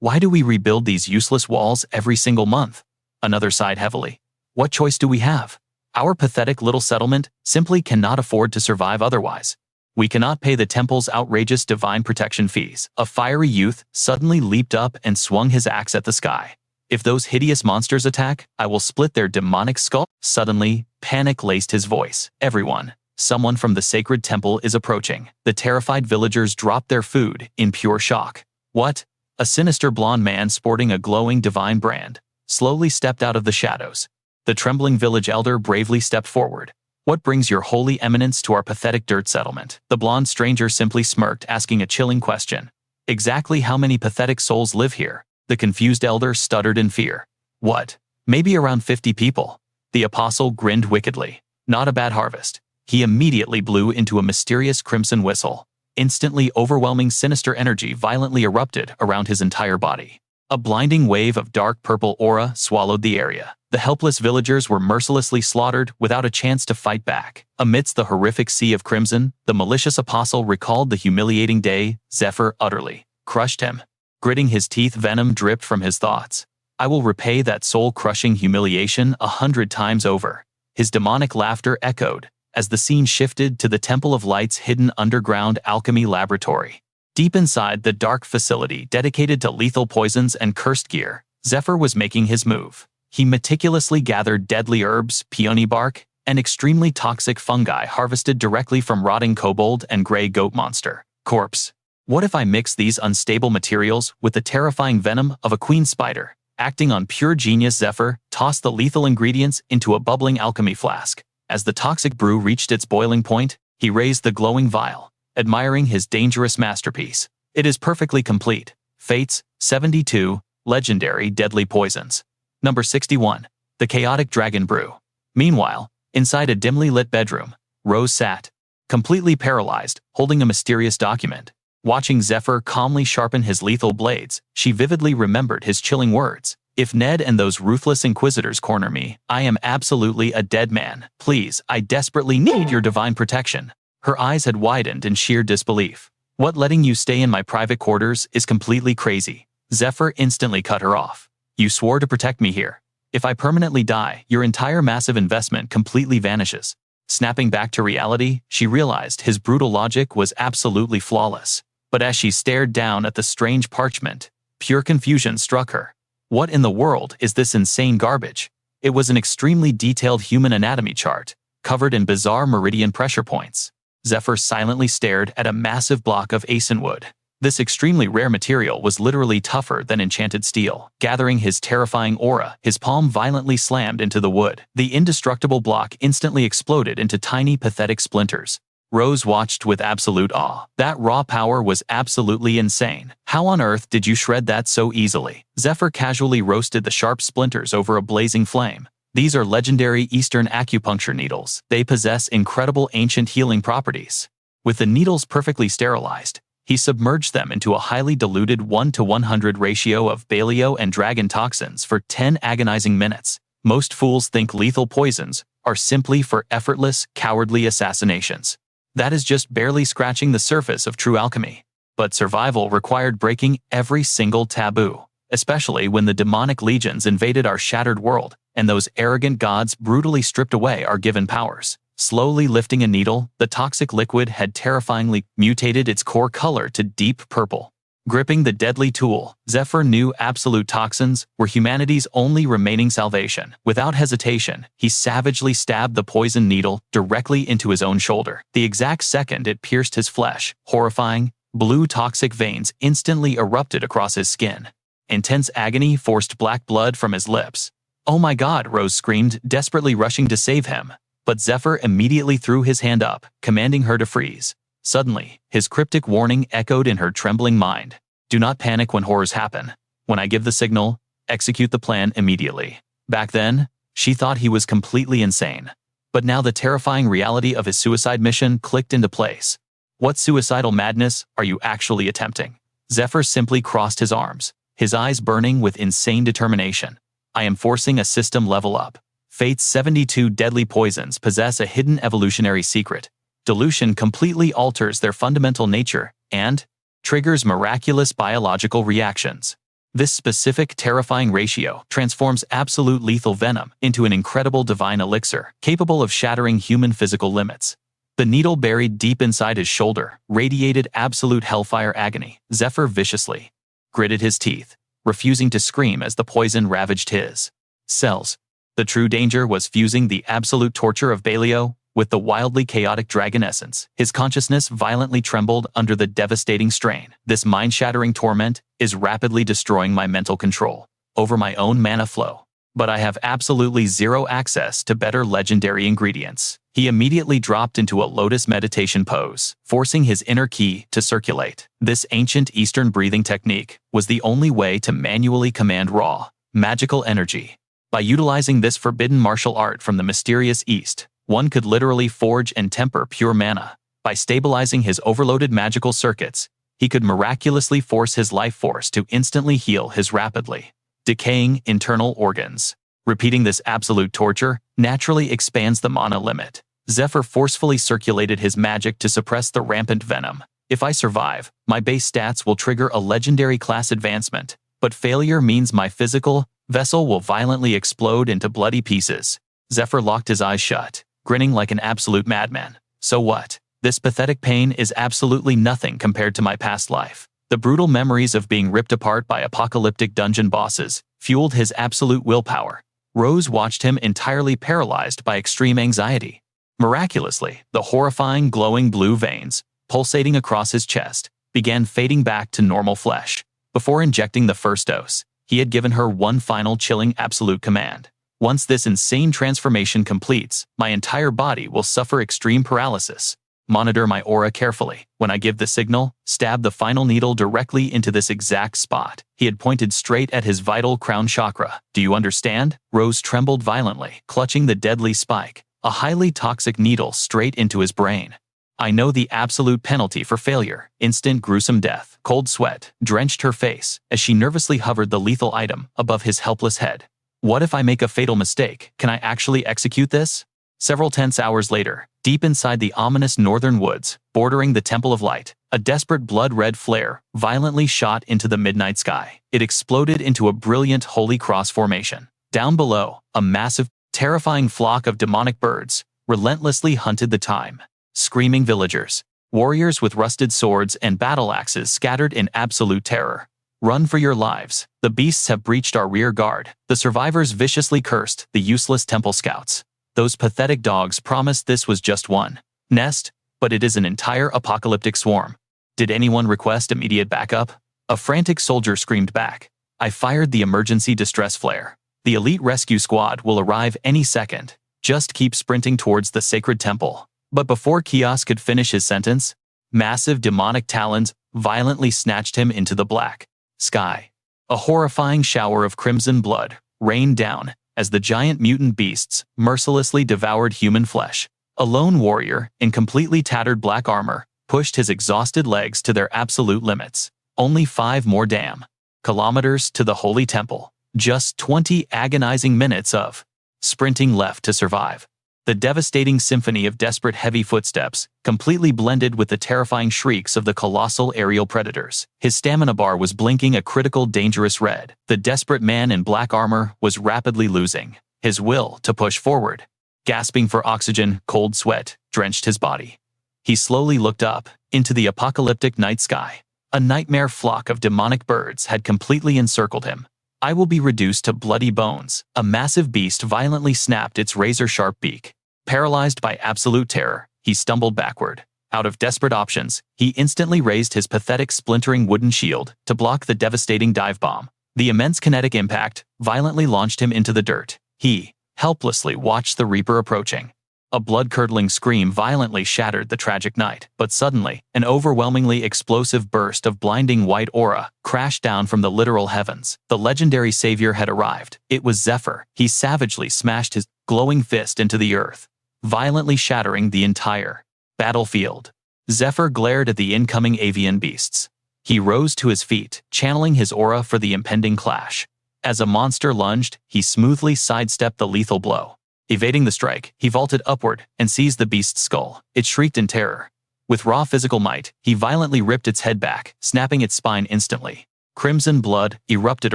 Why do we rebuild these useless walls every single month? Another sighed heavily. What choice do we have? Our pathetic little settlement simply cannot afford to survive otherwise. We cannot pay the temple's outrageous divine protection fees. A fiery youth suddenly leaped up and swung his axe at the sky. If those hideous monsters attack, I will split their demonic skull. Suddenly, panic laced his voice. Everyone, someone from the sacred temple is approaching. The terrified villagers dropped their food in pure shock. What? A sinister blonde man sporting a glowing divine brand slowly stepped out of the shadows. The trembling village elder bravely stepped forward. What brings your holy eminence to our pathetic dirt settlement? The blonde stranger simply smirked, asking a chilling question. Exactly how many pathetic souls live here? The confused elder stuttered in fear. What? Maybe around 50 people. The apostle grinned wickedly. Not a bad harvest. He immediately blew into a mysterious crimson whistle. Instantly, overwhelming sinister energy violently erupted around his entire body. A blinding wave of dark purple aura swallowed the area. The helpless villagers were mercilessly slaughtered without a chance to fight back. Amidst the horrific sea of crimson, the malicious apostle recalled the humiliating day Zephyr utterly crushed him. Gritting his teeth, venom dripped from his thoughts. I will repay that soul-crushing humiliation 100 times over. His demonic laughter echoed as the scene shifted to the Temple of Light's hidden underground alchemy laboratory. Deep inside the dark facility dedicated to lethal poisons and cursed gear, Zephyr was making his move. He meticulously gathered deadly herbs, peony bark, and extremely toxic fungi harvested directly from rotting kobold and gray goat monster corpse. What if I mix these unstable materials with the terrifying venom of a queen spider? Acting on pure genius, Zephyr tossed the lethal ingredients into a bubbling alchemy flask. As the toxic brew reached its boiling point, he raised the glowing vial, admiring his dangerous masterpiece. It is perfectly complete. Fates, 72, legendary deadly poisons. Number 61. The Chaotic Dragon Brew. Meanwhile, inside a dimly lit bedroom, Rose sat, completely paralyzed, holding a mysterious document. Watching Zephyr calmly sharpen his lethal blades, she vividly remembered his chilling words. If Ned and those ruthless inquisitors corner me, I am absolutely a dead man. Please, I desperately need your divine protection. Her eyes had widened in sheer disbelief. What, letting you stay in my private quarters is completely crazy. Zephyr instantly cut her off. You swore to protect me here. If I permanently die, your entire massive investment completely vanishes. Snapping back to reality, she realized his brutal logic was absolutely flawless. But as she stared down at the strange parchment, pure confusion struck her. What in the world is this insane garbage? It was an extremely detailed human anatomy chart, covered in bizarre meridian pressure points. Zephyr silently stared at a massive block of asen wood. This extremely rare material was literally tougher than enchanted steel. Gathering his terrifying aura, his palm violently slammed into the wood. The indestructible block instantly exploded into tiny, pathetic splinters. Rose watched with absolute awe. That raw power was absolutely insane. How on earth did you shred that so easily? Zephyr casually roasted the sharp splinters over a blazing flame. These are legendary Eastern acupuncture needles. They possess incredible ancient healing properties. With the needles perfectly sterilized, he submerged them into a highly diluted 1:100 ratio of Baleo and dragon toxins for 10 agonizing minutes. Most fools think lethal poisons are simply for effortless, cowardly assassinations. That is just barely scratching the surface of true alchemy. But survival required breaking every single taboo, especially when the demonic legions invaded our shattered world, and those arrogant gods brutally stripped away our given powers. Slowly lifting a needle, the toxic liquid had terrifyingly mutated its core color to deep purple. Gripping the deadly tool, Zephyr knew absolute toxins were humanity's only remaining salvation. Without hesitation, he savagely stabbed the poisoned needle directly into his own shoulder. The exact second it pierced his flesh, horrifying, blue toxic veins instantly erupted across his skin. Intense agony forced black blood from his lips. "Oh my God," Rose screamed, desperately rushing to save him. But Zephyr immediately threw his hand up, commanding her to freeze. Suddenly, his cryptic warning echoed in her trembling mind. Do not panic when horrors happen. When I give the signal, execute the plan immediately. Back then, she thought he was completely insane. But now the terrifying reality of his suicide mission clicked into place. What suicidal madness are you actually attempting? Zephyr simply crossed his arms, his eyes burning with insane determination. I am forcing a system level up. Fate's 72 deadly poisons possess a hidden evolutionary secret. Dilution completely alters their fundamental nature and triggers miraculous biological reactions. This specific terrifying ratio transforms absolute lethal venom into an incredible divine elixir capable of shattering human physical limits. The needle buried deep inside his shoulder radiated absolute hellfire agony. Zephyr viciously gritted his teeth, refusing to scream as the poison ravaged his cells. The true danger was fusing the absolute torture of Balio with the wildly chaotic dragon essence. His consciousness violently trembled under the devastating strain. This mind-shattering torment is rapidly destroying my mental control over my own mana flow. But I have absolutely zero access to better legendary ingredients. He immediately dropped into a lotus meditation pose, forcing his inner ki to circulate. This ancient Eastern breathing technique was the only way to manually command raw, magical energy. By utilizing this forbidden martial art from the mysterious East, one could literally forge and temper pure mana. By stabilizing his overloaded magical circuits, he could miraculously force his life force to instantly heal his rapidly decaying internal organs. Repeating this absolute torture naturally expands the mana limit. Zephyr forcefully circulated his magic to suppress the rampant venom. If I survive, my base stats will trigger a legendary class advancement, but failure means my physical vessel will violently explode into bloody pieces. Zephyr locked his eyes shut, grinning like an absolute madman. So what? This pathetic pain is absolutely nothing compared to my past life. The brutal memories of being ripped apart by apocalyptic dungeon bosses fueled his absolute willpower. Rose watched him entirely paralyzed by extreme anxiety. Miraculously, the horrifying glowing blue veins, pulsating across his chest, began fading back to normal flesh. Before injecting the first dose, he had given her one final chilling absolute command. Once this insane transformation completes, my entire body will suffer extreme paralysis. Monitor my aura carefully. When I give the signal, stab the final needle directly into this exact spot. He had pointed straight at his vital crown chakra. Do you understand? Rose trembled violently, clutching the deadly spike, a highly toxic needle straight into his brain. I know the absolute penalty for failure. Instant gruesome death. Cold sweat drenched her face as she nervously hovered the lethal item above his helpless head. What if I make a fatal mistake? Can I actually execute this? Several tense hours later, deep inside the ominous northern woods, bordering the Temple of Light, a desperate blood-red flare violently shot into the midnight sky. It exploded into a brilliant holy cross formation. Down below, a massive, terrifying flock of demonic birds relentlessly hunted the time. Screaming villagers, warriors with rusted swords and battle axes scattered in absolute terror. Run for your lives. The beasts have breached our rear guard. The survivors viciously cursed the useless temple scouts. Those pathetic dogs promised this was just one nest, but it is an entire apocalyptic swarm. Did anyone request immediate backup? A frantic soldier screamed back. I fired the emergency distress flare. The elite rescue squad will arrive any second. Just keep sprinting towards the sacred temple. But before Kios could finish his sentence, massive demonic talons violently snatched him into the black sky. A horrifying shower of crimson blood rained down as the giant mutant beasts mercilessly devoured human flesh. A lone warrior, in completely tattered black armor, pushed his exhausted legs to their absolute limits. Only 5 more damn kilometers to the Holy Temple. Just 20 agonizing minutes of sprinting left to survive. The devastating symphony of desperate heavy footsteps completely blended with the terrifying shrieks of the colossal aerial predators. His stamina bar was blinking a critical dangerous red. The desperate man in black armor was rapidly losing his will to push forward. Gasping for oxygen, cold sweat drenched his body. He slowly looked up into the apocalyptic night sky. A nightmare flock of demonic birds had completely encircled him. I will be reduced to bloody bones. A massive beast violently snapped its razor-sharp beak. Paralyzed by absolute terror, he stumbled backward. Out of desperate options, he instantly raised his pathetic splintering wooden shield to block the devastating dive bomb. The immense kinetic impact violently launched him into the dirt. He helplessly watched the Reaper approaching. A blood-curdling scream violently shattered the tragic night, but suddenly, an overwhelmingly explosive burst of blinding white aura crashed down from the literal heavens. The legendary savior had arrived. It was Zephyr. He savagely smashed his glowing fist into the earth. violently shattering the entire battlefield. Zephyr glared at the incoming avian beasts. He rose to his feet, channeling his aura for the impending clash. As a monster lunged, he smoothly sidestepped the lethal blow. Evading the strike, he vaulted upward and seized the beast's skull. It shrieked in terror. With raw physical might, he violently ripped its head back, snapping its spine instantly. Crimson blood erupted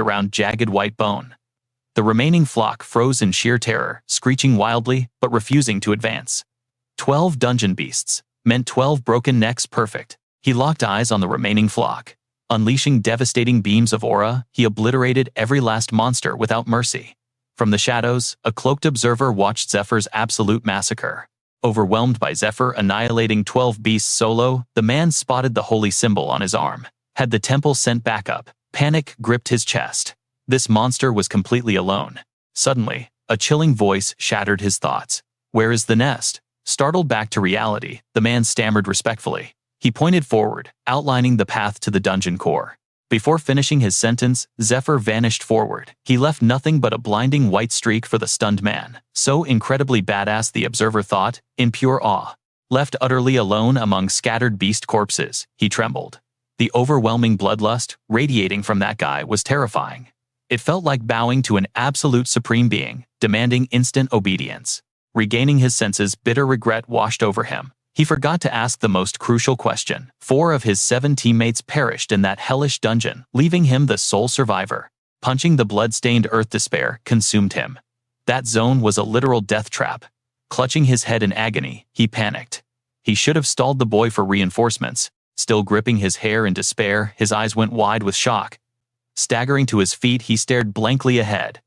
around jagged white bone. The remaining flock froze in sheer terror, screeching wildly but refusing to advance. 12 dungeon beasts meant 12 broken necks perfect. He locked eyes on the remaining flock. Unleashing devastating beams of aura, he obliterated every last monster without mercy. From the shadows, a cloaked observer watched Zephyr's absolute massacre. Overwhelmed by Zephyr annihilating 12 beasts solo, the man spotted the holy symbol on his arm. Had the temple sent backup? Panic gripped his chest. This monster was completely alone. Suddenly, a chilling voice shattered his thoughts. "Where is the nest?" Startled back to reality, the man stammered respectfully. He pointed forward, outlining the path to the dungeon core. Before finishing his sentence, Zephyr vanished forward. He left nothing but a blinding white streak for the stunned man. So incredibly badass, the observer thought, in pure awe. Left utterly alone among scattered beast corpses, he trembled. The overwhelming bloodlust radiating from that guy was terrifying. It felt like bowing to an absolute supreme being, demanding instant obedience. Regaining his senses, bitter regret washed over him. He forgot to ask the most crucial question. 4 of his 7 teammates perished in that hellish dungeon, leaving him the sole survivor. Punching the blood-stained earth, despair consumed him. That zone was a literal death trap. Clutching his head in agony, he panicked. He should have stalled the boy for reinforcements. Still gripping his hair in despair, his eyes went wide with shock. Staggering to his feet, he stared blankly ahead.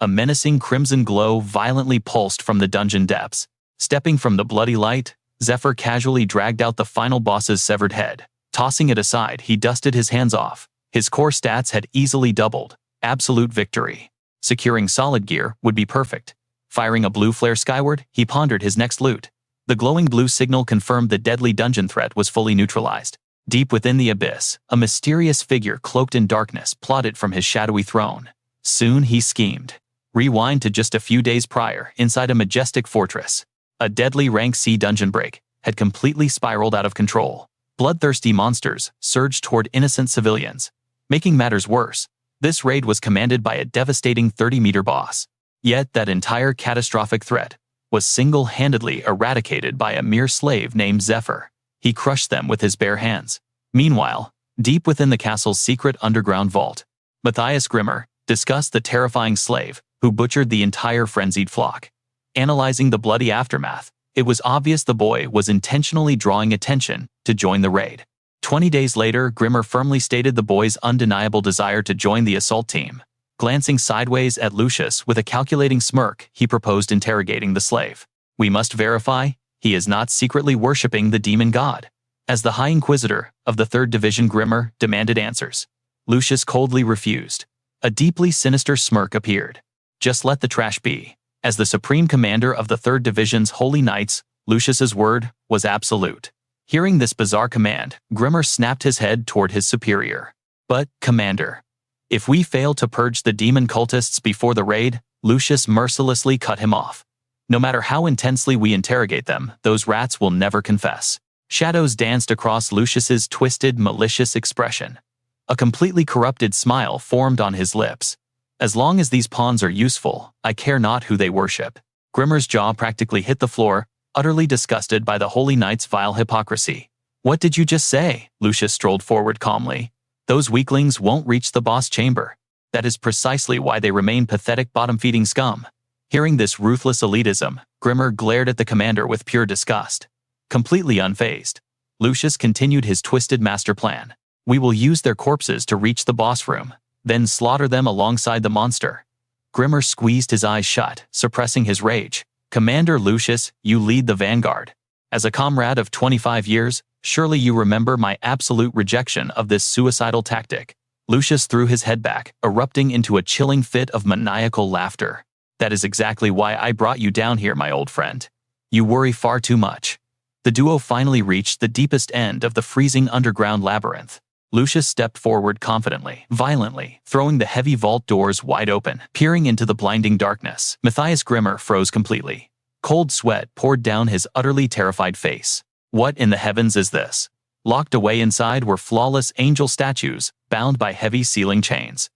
A menacing crimson glow violently pulsed from the dungeon depths. Stepping from the bloody light, Zephyr casually dragged out the final boss's severed head. Tossing it aside, he dusted his hands off. His core stats had easily doubled. Absolute victory. Securing solid gear would be perfect. Firing a blue flare skyward, he pondered his next loot. The glowing blue signal confirmed the deadly dungeon threat was fully neutralized. Deep within the abyss, a mysterious figure cloaked in darkness plodded from his shadowy throne. Soon he schemed. Rewind to just a few days prior, inside a majestic fortress. A deadly rank C dungeon break had completely spiraled out of control. Bloodthirsty monsters surged toward innocent civilians. Making matters worse, this raid was commanded by a devastating 30-meter boss. Yet that entire catastrophic threat was single-handedly eradicated by a mere slave named Zephyr. He crushed them with his bare hands. Meanwhile, deep within the castle's secret underground vault, Matthias Grimmer discussed the terrifying slave who butchered the entire frenzied flock. Analyzing the bloody aftermath, it was obvious the boy was intentionally drawing attention to join the raid. 20 days later, Grimmer firmly stated the boy's undeniable desire to join the assault team. Glancing sideways at Lucius with a calculating smirk, he proposed interrogating the slave. "We must verify he is not secretly worshipping the demon god." As the High Inquisitor of the 3rd Division, Grimmer demanded answers. Lucius coldly refused. A deeply sinister smirk appeared. "Just let the trash be." As the Supreme Commander of the 3rd Division's Holy Knights, Lucius's word was absolute. Hearing this bizarre command, Grimmer snapped his head toward his superior. "But, Commander, if we fail to purge the demon cultists before the raid," Lucius mercilessly cut him off. "No matter how intensely we interrogate them, those rats will never confess." Shadows danced across Lucius's twisted, malicious expression. A completely corrupted smile formed on his lips. "As long as these pawns are useful, I care not who they worship." Grimmer's jaw practically hit the floor, utterly disgusted by the Holy Knight's vile hypocrisy. "What did you just say?" Lucius strolled forward calmly. "Those weaklings won't reach the boss chamber. That is precisely why they remain pathetic bottom-feeding scum." Hearing this ruthless elitism, Grimmer glared at the commander with pure disgust. Completely unfazed, Lucius continued his twisted master plan. "We will use their corpses to reach the boss room, then slaughter them alongside the monster." Grimmer squeezed his eyes shut, suppressing his rage. "Commander Lucius, you lead the vanguard. As a comrade of 25 years, surely you remember my absolute rejection of this suicidal tactic." Lucius threw his head back, erupting into a chilling fit of maniacal laughter. "That is exactly why I brought you down here, my old friend. You worry far too much." The duo finally reached the deepest end of the freezing underground labyrinth. Lucius stepped forward confidently, violently, throwing the heavy vault doors wide open, peering into the blinding darkness. Matthias Grimmer froze completely. Cold sweat poured down his utterly terrified face. What in the heavens is this? Locked away inside were flawless angel statues, bound by heavy ceiling chains.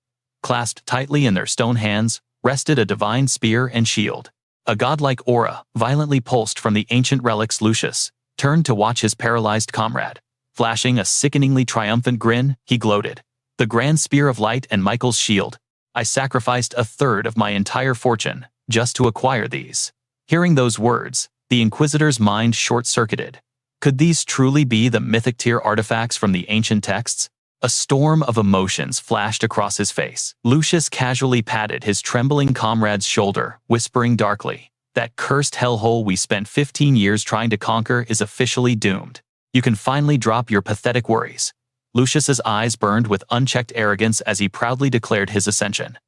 Clasped tightly in their stone hands, rested a divine spear and shield. A godlike aura, violently pulsed from the ancient relics. Lucius turned to watch his paralyzed comrade. Flashing a sickeningly triumphant grin, he gloated. The grand spear of light and Michael's shield. I sacrificed a third of my entire fortune, just to acquire these. Hearing those words, the Inquisitor's mind short-circuited. Could these truly be the mythic tier artifacts from the ancient texts? A storm of emotions flashed across his face. Lucius casually patted his trembling comrade's shoulder, whispering darkly, "That cursed hellhole we spent 15 years trying to conquer is officially doomed. You can finally drop your pathetic worries." Lucius's eyes burned with unchecked arrogance as he proudly declared his ascension.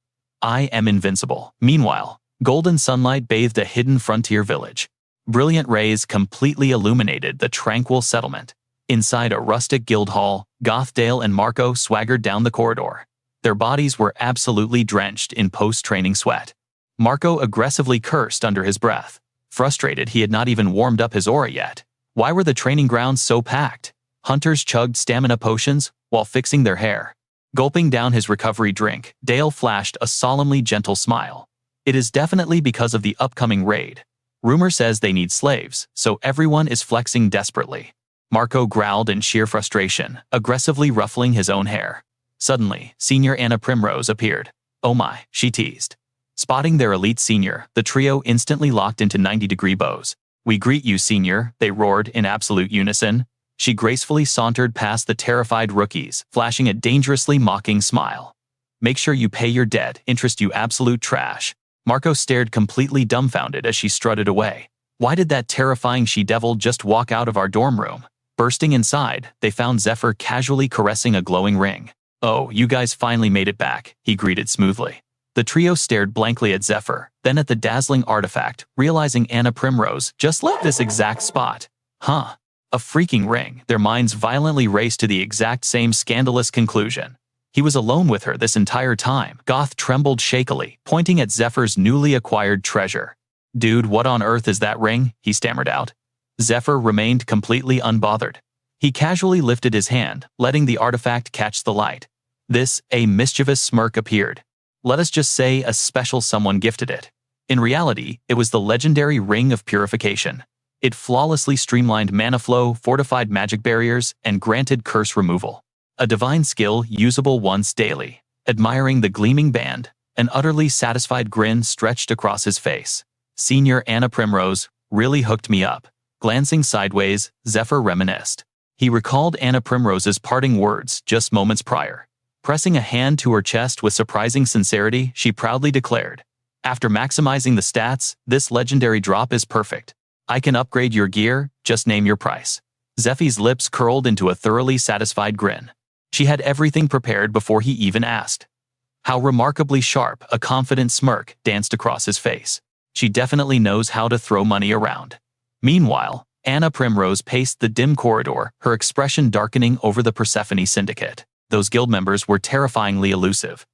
"I am invincible." Meanwhile, golden sunlight bathed a hidden frontier village. Brilliant rays completely illuminated the tranquil settlement. Inside a rustic guild hall, Gothdale and Marco swaggered down the corridor. Their bodies were absolutely drenched in post-training sweat. Marco aggressively cursed under his breath. Frustrated he had not even warmed up his aura yet. Why were the training grounds so packed? Hunters chugged stamina potions while fixing their hair. Gulping down his recovery drink, Dale flashed a solemnly gentle smile. "It is definitely because of the upcoming raid. Rumor says they need slaves, so everyone is flexing desperately." Marco growled in sheer frustration, aggressively ruffling his own hair. Suddenly, Senior Anna Primrose appeared. "Oh my," she teased. Spotting their elite senior, the trio instantly locked into 90-degree bows. "We greet you, Senior," they roared in absolute unison. She gracefully sauntered past the terrified rookies, flashing a dangerously mocking smile. "Make sure you pay your debt, interest, you absolute trash." Marco stared completely dumbfounded as she strutted away. Why did that terrifying she-devil just walk out of our dorm room? Bursting inside, they found Zephyr casually caressing a glowing ring. "Oh, you guys finally made it back," he greeted smoothly. The trio stared blankly at Zephyr, then at the dazzling artifact, realizing Anna Primrose just left this exact spot. Huh. A freaking ring. Their minds violently raced to the exact same scandalous conclusion. He was alone with her this entire time. Goth trembled shakily, pointing at Zephyr's newly acquired treasure. "Dude, what on earth is that ring?" he stammered out. Zephyr remained completely unbothered. He casually lifted his hand, letting the artifact catch the light. A mischievous smirk appeared. Let us just say a special someone gifted it. In reality, it was the legendary Ring of Purification. It flawlessly streamlined mana flow, fortified magic barriers, and granted curse removal. A divine skill usable once daily. Admiring the gleaming band, an utterly satisfied grin stretched across his face. Senior Anna Primrose really hooked me up. Glancing sideways, Zephyr reminisced. He recalled Anna Primrose's parting words just moments prior. Pressing a hand to her chest with surprising sincerity, she proudly declared, "After maximizing the stats, this legendary drop is perfect. I can upgrade your gear, just name your price." Zeffy's lips curled into a thoroughly satisfied grin. She had everything prepared before he even asked. How remarkably sharp, a confident smirk danced across his face. She definitely knows how to throw money around. Meanwhile, Anna Primrose paced the dim corridor, her expression darkening over the Persephone Syndicate. Those guild members were terrifyingly elusive.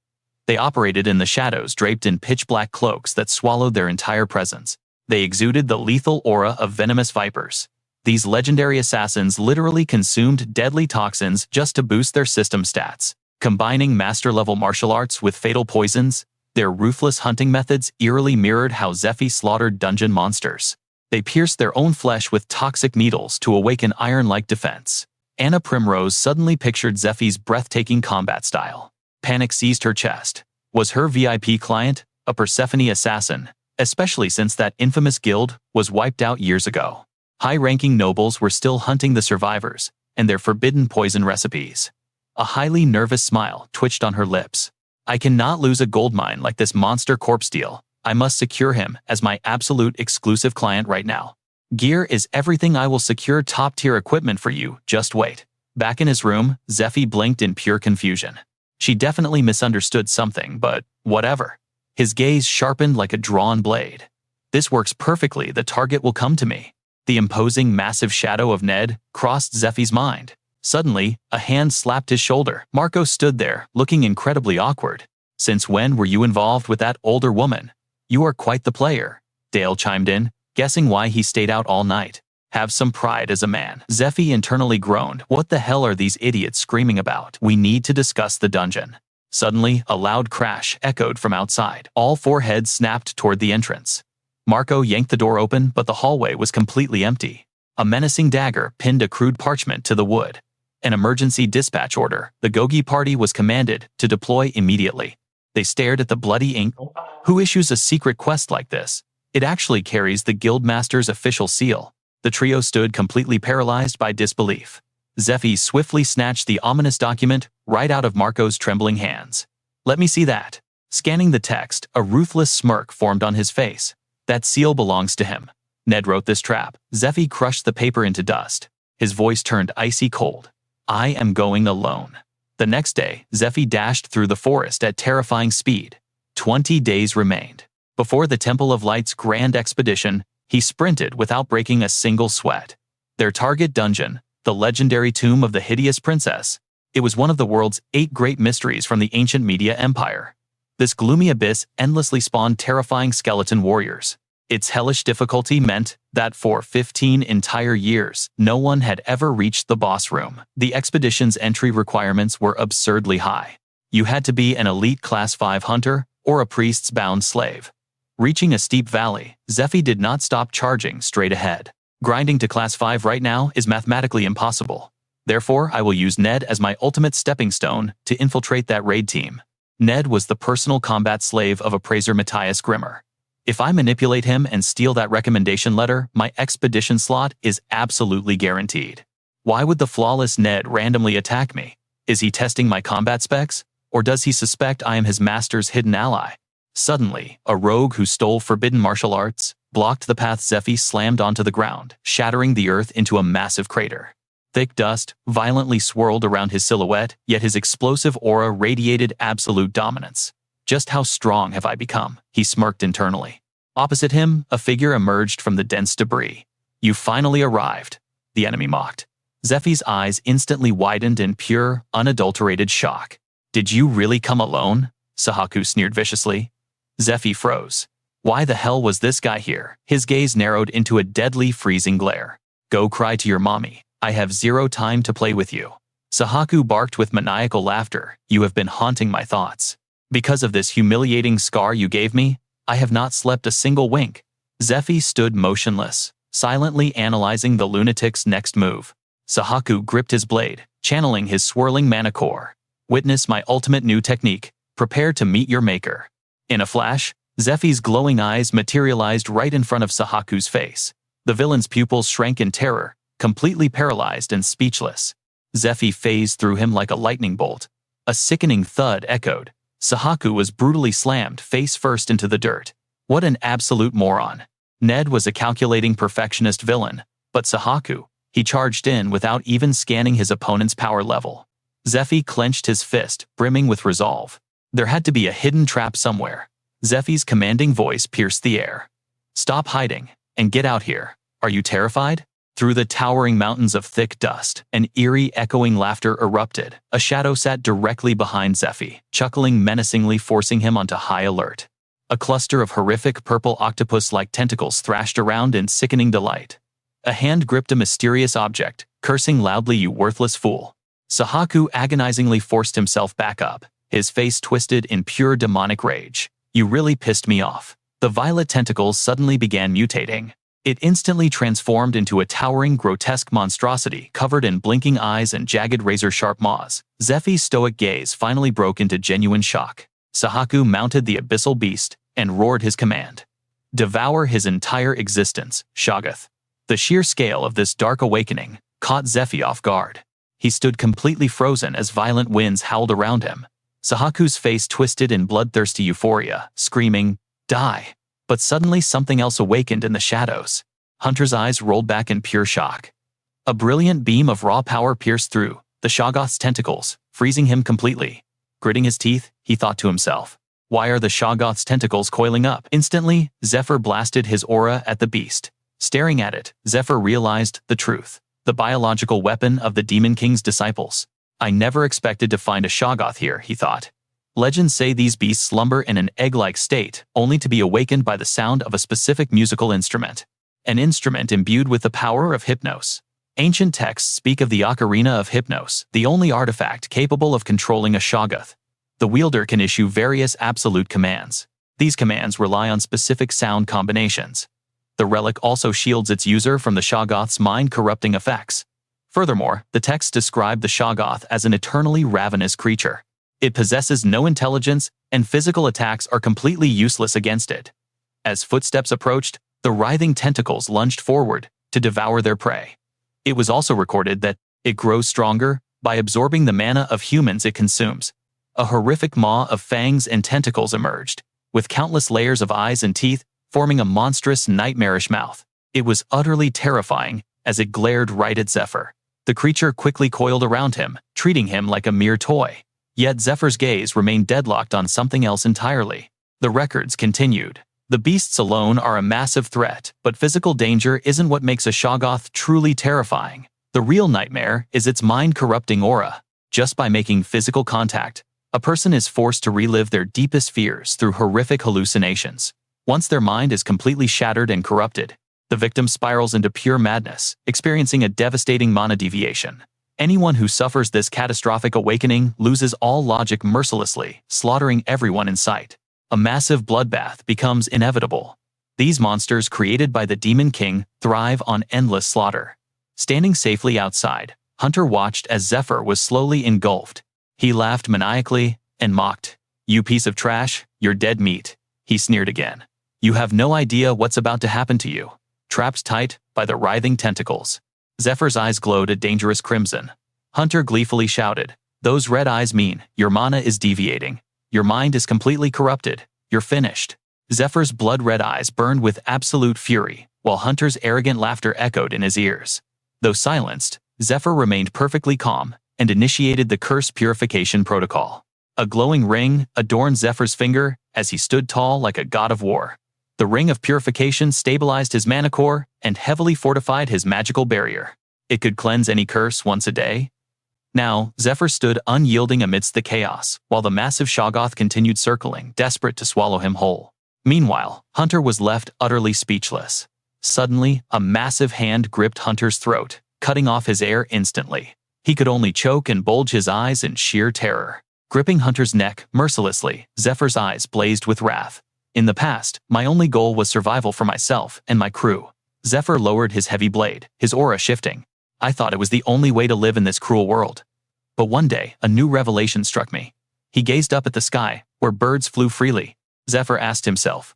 They operated in the shadows, draped in pitch-black cloaks that swallowed their entire presence. They exuded the lethal aura of venomous vipers. These legendary assassins literally consumed deadly toxins just to boost their system stats. Combining master-level martial arts with fatal poisons, their ruthless hunting methods eerily mirrored how Zephy slaughtered dungeon monsters. They pierced their own flesh with toxic needles to awaken iron-like defense. Anna Primrose suddenly pictured Zephy's breathtaking combat style. Panic seized her chest. Was her VIP client a Persephone assassin, especially since that infamous guild was wiped out years ago? High-ranking nobles were still hunting the survivors and their forbidden poison recipes. A highly nervous smile twitched on her lips. "I cannot lose a gold mine like this monster corpse deal. I must secure him as my absolute exclusive client right now. Gear is everything. I will secure top-tier equipment for you, just wait." Back in his room, Zephy blinked in pure confusion. She definitely misunderstood something, but whatever. His gaze sharpened like a drawn blade. "This works perfectly. The target will come to me." The imposing massive shadow of Ned crossed Zephy's mind. Suddenly, a hand slapped his shoulder. Marco stood there, looking incredibly awkward. "Since when were you involved with that older woman?" "You are quite the player," Dale chimed in, guessing why he stayed out all night. Have some pride as a man. Zephyr internally groaned. What the hell are these idiots screaming about? We need to discuss the dungeon. Suddenly, a loud crash echoed from outside. All four heads snapped toward the entrance. Marco yanked the door open, but the hallway was completely empty. A menacing dagger pinned a crude parchment to the wood. An emergency dispatch order. The Gogi party was commanded to deploy immediately. They stared at the bloody ink. Who issues a secret quest like this? It actually carries the Guildmaster's official seal. The trio stood completely paralyzed by disbelief. Zephyr swiftly snatched the ominous document right out of Marco's trembling hands. Let me see that. Scanning the text, a ruthless smirk formed on his face. That seal belongs to him. Ned wrote this trap. Zephyr crushed the paper into dust. His voice turned icy cold. I am going alone. The next day, Zephyr dashed through the forest at terrifying speed. 20 days remained. Before the Temple of Light's grand expedition, he sprinted without breaking a single sweat. Their target dungeon, the legendary tomb of the hideous princess. It was one of the world's 8 great mysteries from the ancient Media Empire. This gloomy abyss endlessly spawned terrifying skeleton warriors. Its hellish difficulty meant that for 15 entire years, no one had ever reached the boss room. The expedition's entry requirements were absurdly high. You had to be an elite Class 5 hunter or a priest's bound slave. Reaching a steep valley, Zephyr did not stop charging straight ahead. Grinding to Class 5 right now is mathematically impossible. Therefore, I will use Ned as my ultimate stepping stone to infiltrate that raid team. Ned was the personal combat slave of appraiser Matthias Grimmer. If I manipulate him and steal that recommendation letter, my expedition slot is absolutely guaranteed. Why would the flawless Ned randomly attack me? Is he testing my combat specs? Or does he suspect I am his master's hidden ally? Suddenly, a rogue who stole forbidden martial arts blocked the path. Zephyr slammed onto the ground, shattering the earth into a massive crater. Thick dust violently swirled around his silhouette, yet his explosive aura radiated absolute dominance. Just how strong have I become? He smirked internally. Opposite him, a figure emerged from the dense debris. You finally arrived, the enemy mocked. Zephyr's eyes instantly widened in pure, unadulterated shock. Did you really come alone? Sahaku sneered viciously. Zephyr froze. Why the hell was this guy here? His gaze narrowed into a deadly, freezing glare. Go cry to your mommy. I have zero time to play with you. Sahaku barked with maniacal laughter. You have been haunting my thoughts. Because of this humiliating scar you gave me, I have not slept a single wink. Zephyr stood motionless, silently analyzing the lunatic's next move. Sahaku gripped his blade, channeling his swirling mana core. Witness my ultimate new technique. Prepare to meet your maker. In a flash, Zephyr's glowing eyes materialized right in front of Sahaku's face. The villain's pupils shrank in terror, completely paralyzed and speechless. Zephyr phased through him like a lightning bolt. A sickening thud echoed. Sahaku was brutally slammed face first into the dirt. What an absolute moron. Ned was a calculating perfectionist villain, but Sahaku, he charged in without even scanning his opponent's power level. Zephyr clenched his fist, brimming with resolve. There had to be a hidden trap somewhere. Zephyr's commanding voice pierced the air. Stop hiding, and get out here. Are you terrified? Through the towering mountains of thick dust, an eerie, echoing laughter erupted. A shadow sat directly behind Zephyr, chuckling menacingly, forcing him onto high alert. A cluster of horrific purple octopus-like tentacles thrashed around in sickening delight. A hand gripped a mysterious object, cursing loudly, you worthless fool. Sahaku agonizingly forced himself back up, his face twisted in pure demonic rage. You really pissed me off. The violet tentacles suddenly began mutating. It instantly transformed into a towering, grotesque monstrosity covered in blinking eyes and jagged razor-sharp maws. Zephyr's stoic gaze finally broke into genuine shock. Sahaku mounted the abyssal beast and roared his command. Devour his entire existence, Shaggoth. The sheer scale of this dark awakening caught Zephyr off guard. He stood completely frozen as violent winds howled around him. Sahaku's face twisted in bloodthirsty euphoria, screaming, die. But suddenly something else awakened in the shadows. Hunter's eyes rolled back in pure shock. A brilliant beam of raw power pierced through the Shaggoth's tentacles, freezing him completely. Gritting his teeth, he thought to himself, why are the Shaggoth's tentacles coiling up? Instantly, Zephyr blasted his aura at the beast. Staring at it, Zephyr realized the truth. The biological weapon of the Demon King's disciples. I never expected to find a Shaggoth here, he thought. Legends say these beasts slumber in an egg-like state, only to be awakened by the sound of a specific musical instrument. an instrument imbued with the power of hypnos. Ancient texts speak of the ocarina of hypnos, the only artifact capable of controlling a Shaggoth. The wielder can issue various absolute commands. These commands rely on specific sound combinations. The relic also shields its user from the Shaggoth's mind-corrupting effects. Furthermore, the texts describe the Shaggoth as an eternally ravenous creature. It possesses no intelligence, and physical attacks are completely useless against it. As footsteps approached, the writhing tentacles lunged forward to devour their prey. It was also recorded that it grows stronger by absorbing the mana of humans it consumes. A horrific maw of fangs and tentacles emerged, with countless layers of eyes and teeth forming a monstrous, nightmarish mouth. It was utterly terrifying as it glared right at Zephyr. The creature quickly coiled around him, treating him like a mere toy. Yet Zephyr's gaze remained deadlocked on something else entirely. The records continued. The beasts alone are a massive threat, but physical danger isn't what makes a Shaggoth truly terrifying. The real nightmare is its mind-corrupting aura. Just by making physical contact, a person is forced to relive their deepest fears through horrific hallucinations. Once their mind is completely shattered and corrupted, the victim spirals into pure madness, experiencing a devastating mana deviation. Anyone who suffers this catastrophic awakening loses all logic mercilessly, slaughtering everyone in sight. A massive bloodbath becomes inevitable. These monsters created by the Demon King thrive on endless slaughter. Standing safely outside, Hunter watched as Zephyr was slowly engulfed. He laughed maniacally and mocked. "You piece of trash, you're dead meat," he sneered again. "You have no idea what's about to happen to you." Trapped tight by the writhing tentacles, Zephyr's eyes glowed a dangerous crimson. Hunter gleefully shouted, "Those red eyes mean your mana is deviating. Your mind is completely corrupted. You're finished." Zephyr's blood-red eyes burned with absolute fury, while Hunter's arrogant laughter echoed in his ears. Though silenced, Zephyr remained perfectly calm and initiated the curse purification protocol. A glowing ring adorned Zephyr's finger as he stood tall like a god of war. The ring of purification stabilized his mana core and heavily fortified his magical barrier. It could cleanse any curse once a day. Now, Zephyr stood unyielding amidst the chaos, while the massive Shaggoth continued circling, desperate to swallow him whole. Meanwhile, Hunter was left utterly speechless. Suddenly, a massive hand gripped Hunter's throat, cutting off his air instantly. He could only choke and bulge his eyes in sheer terror. Gripping Hunter's neck mercilessly, Zephyr's eyes blazed with wrath. "In the past, my only goal was survival for myself and my crew." Zephyr lowered his heavy blade, his aura shifting. "I thought it was the only way to live in this cruel world. But one day, a new revelation struck me." He gazed up at the sky, where birds flew freely. Zephyr asked himself,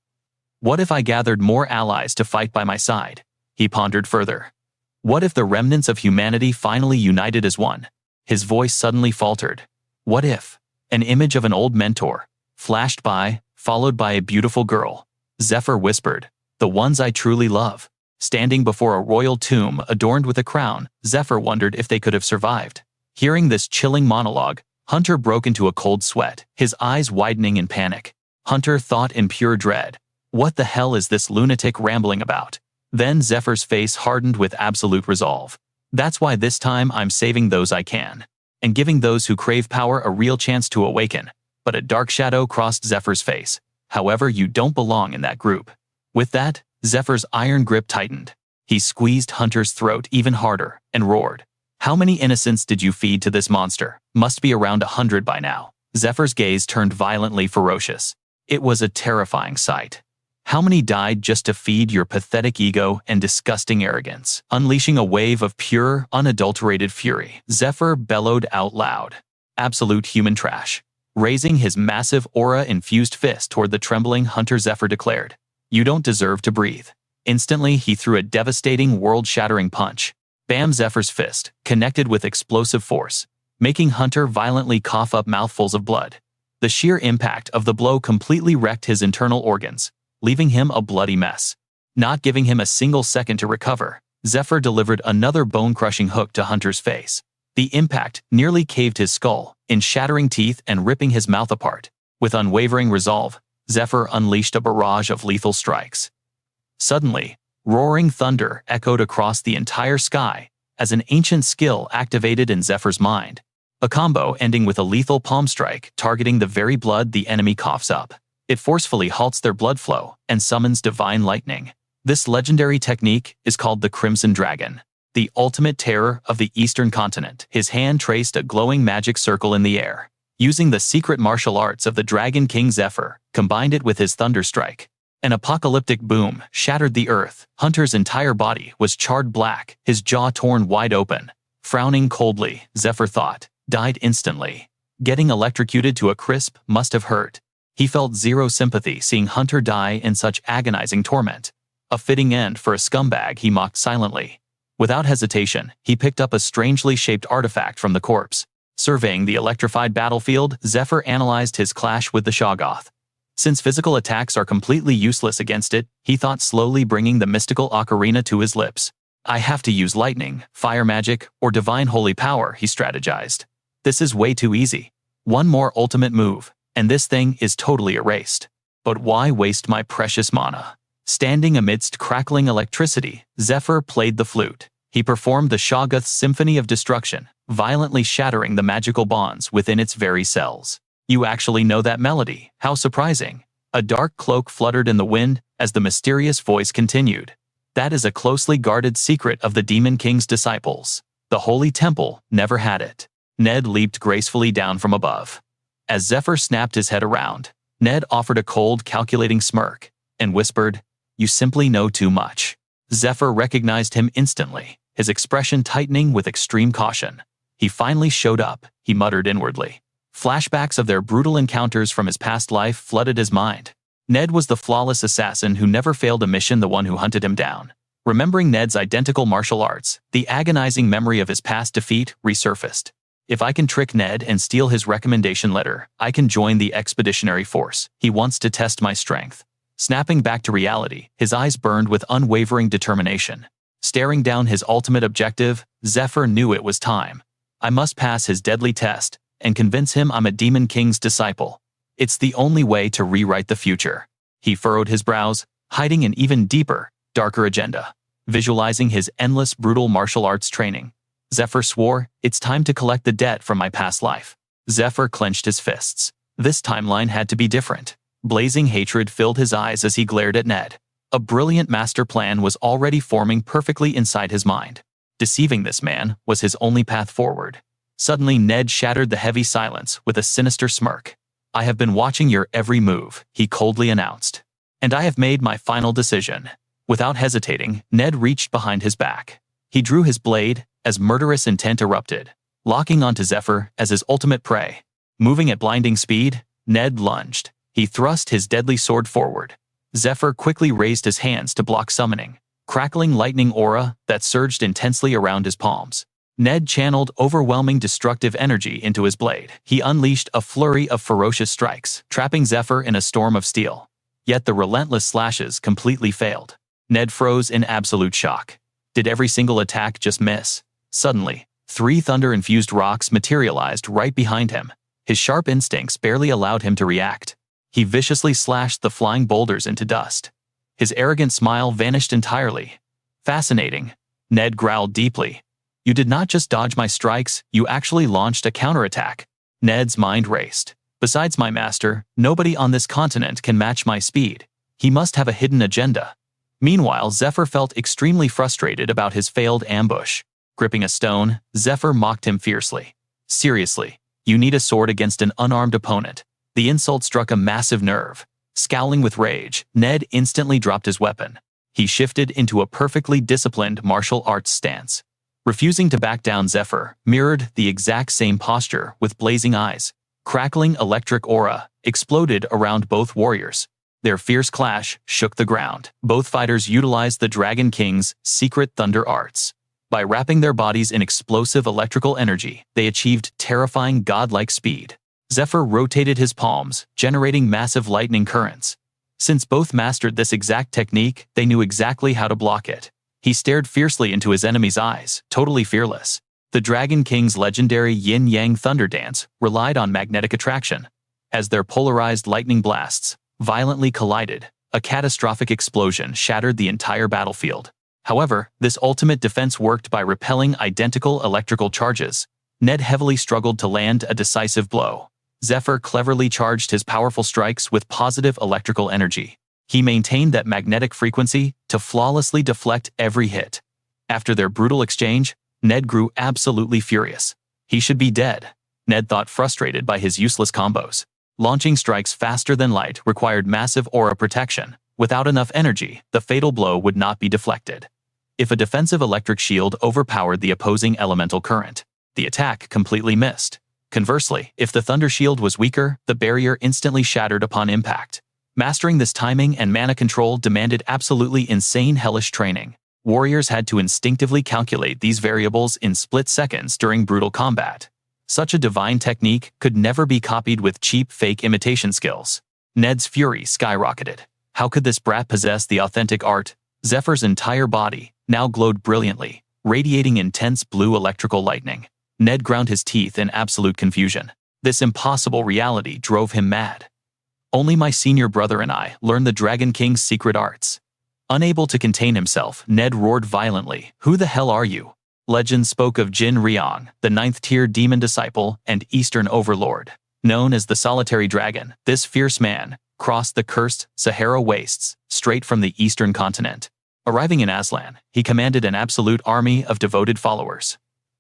"What if I gathered more allies to fight by my side?" He pondered further. What if the remnants of humanity finally united as one? His voice suddenly faltered. What if? An image of an old mentor flashed by, followed by a beautiful girl. Zephyr whispered, "The ones I truly love." Standing before a royal tomb adorned with a crown, Zephyr wondered if they could have survived. Hearing this chilling monologue, Hunter broke into a cold sweat, his eyes widening in panic. Hunter thought in pure dread, "What the hell is this lunatic rambling about?" Then Zephyr's face hardened with absolute resolve. "That's why this time I'm saving those I can, and giving those who crave power a real chance to awaken." But a dark shadow crossed Zephyr's face. "However, you don't belong in that group." With that, Zephyr's iron grip tightened. He squeezed Hunter's throat even harder and roared, "How many innocents did you feed to this monster? Must be around 100 by now." Zephyr's gaze turned violently ferocious. It was a terrifying sight. How many died just to feed your pathetic ego and disgusting arrogance? Unleashing a wave of pure, unadulterated fury, Zephyr bellowed out loud. Absolute human trash. Raising his massive aura-infused fist toward the trembling Hunter, Zephyr declared, "You don't deserve to breathe." Instantly, he threw a devastating, world-shattering punch. Bam! Zephyr's fist connected with explosive force, making Hunter violently cough up mouthfuls of blood. The sheer impact of the blow completely wrecked his internal organs, leaving him a bloody mess. Not giving him a single second to recover, Zephyr delivered another bone-crushing hook to Hunter's face. The impact nearly caved his skull, in shattering teeth and ripping his mouth apart. With unwavering resolve, Zephyr unleashed a barrage of lethal strikes. Suddenly, roaring thunder echoed across the entire sky as an ancient skill activated in Zephyr's mind. A combo ending with a lethal palm strike targeting the very blood the enemy coughs up. It forcefully halts their blood flow and summons divine lightning. This legendary technique is called the Crimson Dragon, the ultimate terror of the Eastern continent. His hand traced a glowing magic circle in the air. Using the secret martial arts of the Dragon King Zephyr, combined it with his thunder strike. An apocalyptic boom shattered the earth. Hunter's entire body was charred black, his jaw torn wide open. Frowning coldly, Zephyr thought, died instantly. Getting electrocuted to a crisp must have hurt. He felt zero sympathy seeing Hunter die in such agonizing torment. A fitting end for a scumbag, he mocked silently. Without hesitation, he picked up a strangely shaped artifact from the corpse. Surveying the electrified battlefield, Zephyr analyzed his clash with the Shaggoth. Since physical attacks are completely useless against it, he thought, slowly bringing the mystical ocarina to his lips. I have to use lightning, fire magic, or divine holy power, he strategized. This is way too easy. One more ultimate move, and this thing is totally erased. But why waste my precious mana? Standing amidst crackling electricity, Zephyr played the flute. He performed the Shaggoth's symphony of destruction, violently shattering the magical bonds within its very cells. You actually know that melody, how surprising. A dark cloak fluttered in the wind as the mysterious voice continued. That is a closely guarded secret of the Demon King's disciples. The Holy Temple never had it. Ned leaped gracefully down from above. As Zephyr snapped his head around, Ned offered a cold, calculating smirk and whispered, "You simply know too much." Zephyr recognized him instantly, his expression tightening with extreme caution. He finally showed up, he muttered inwardly. Flashbacks of their brutal encounters from his past life flooded his mind. Ned was the flawless assassin who never failed a mission, the one who hunted him down. Remembering Ned's identical martial arts, the agonizing memory of his past defeat resurfaced. If I can trick Ned and steal his recommendation letter, I can join the expeditionary force. He wants to test my strength. Snapping back to reality, his eyes burned with unwavering determination. Staring down his ultimate objective, Zephyr knew it was time. I must pass his deadly test and convince him I'm a Demon King's disciple. It's the only way to rewrite the future. He furrowed his brows, hiding an even deeper, darker agenda. Visualizing his endless brutal martial arts training, Zephyr swore, it's time to collect the debt from my past life. Zephyr clenched his fists. This timeline had to be different. Blazing hatred filled his eyes as he glared at Ned. A brilliant master plan was already forming perfectly inside his mind. Deceiving this man was his only path forward. Suddenly Ned shattered the heavy silence with a sinister smirk. I have been watching your every move, he coldly announced. And I have made my final decision. Without hesitating, Ned reached behind his back. He drew his blade as murderous intent erupted, locking onto Zephyr as his ultimate prey. Moving at blinding speed, Ned lunged. He thrust his deadly sword forward. Zephyr quickly raised his hands to block summoning, crackling lightning aura that surged intensely around his palms. Ned channeled overwhelming destructive energy into his blade. He unleashed a flurry of ferocious strikes, trapping Zephyr in a storm of steel. Yet the relentless slashes completely failed. Ned froze in absolute shock. Did every single attack just miss? Suddenly, 3 thunder-infused rocks materialized right behind him. His sharp instincts barely allowed him to react. He viciously slashed the flying boulders into dust. His arrogant smile vanished entirely. Fascinating. Ned growled deeply. You did not just dodge my strikes, you actually launched a counterattack. Ned's mind raced. Besides my master, nobody on this continent can match my speed. He must have a hidden agenda. Meanwhile, Zephyr felt extremely frustrated about his failed ambush. Gripping a stone, Zephyr mocked him fiercely. Seriously, you need a sword against an unarmed opponent. The insult struck a massive nerve. Scowling with rage, Ned instantly dropped his weapon. He shifted into a perfectly disciplined martial arts stance. Refusing to back down, Zephyr mirrored the exact same posture with blazing eyes. Crackling electric aura exploded around both warriors. Their fierce clash shook the ground. Both fighters utilized the Dragon King's secret thunder arts. By wrapping their bodies in explosive electrical energy, they achieved terrifying godlike speed. Zephyr rotated his palms, generating massive lightning currents. Since both mastered this exact technique, they knew exactly how to block it. He stared fiercely into his enemy's eyes, totally fearless. The Dragon King's legendary yin-yang thunder dance relied on magnetic attraction. As their polarized lightning blasts violently collided, a catastrophic explosion shattered the entire battlefield. However, this ultimate defense worked by repelling identical electrical charges. Ned heavily struggled to land a decisive blow. Zephyr cleverly charged his powerful strikes with positive electrical energy. He maintained that magnetic frequency to flawlessly deflect every hit. After their brutal exchange, Ned grew absolutely furious. He should be dead, Ned thought, frustrated by his useless combos. Launching strikes faster than light required massive aura protection. Without enough energy, the fatal blow would not be deflected. If a defensive electric shield overpowered the opposing elemental current, the attack completely missed. Conversely, if the thunder shield was weaker, the barrier instantly shattered upon impact. Mastering this timing and mana control demanded absolutely insane hellish training. Warriors had to instinctively calculate these variables in split seconds during brutal combat. Such a divine technique could never be copied with cheap fake imitation skills. Ned's fury skyrocketed. How could this brat possess the authentic art? Zephyr's entire body now glowed brilliantly, radiating intense blue electrical lightning. Ned ground his teeth in absolute confusion. This impossible reality drove him mad. Only my senior brother and I learned the Dragon King's secret arts. Unable to contain himself, Ned roared violently. Who the hell are you? Legend spoke of Jin Ryong, the 9th-tier demon disciple and Eastern overlord. Known as the Solitary Dragon, this fierce man crossed the cursed Sahara wastes straight from the Eastern continent. Arriving in Aslan, he commanded an absolute army of devoted followers.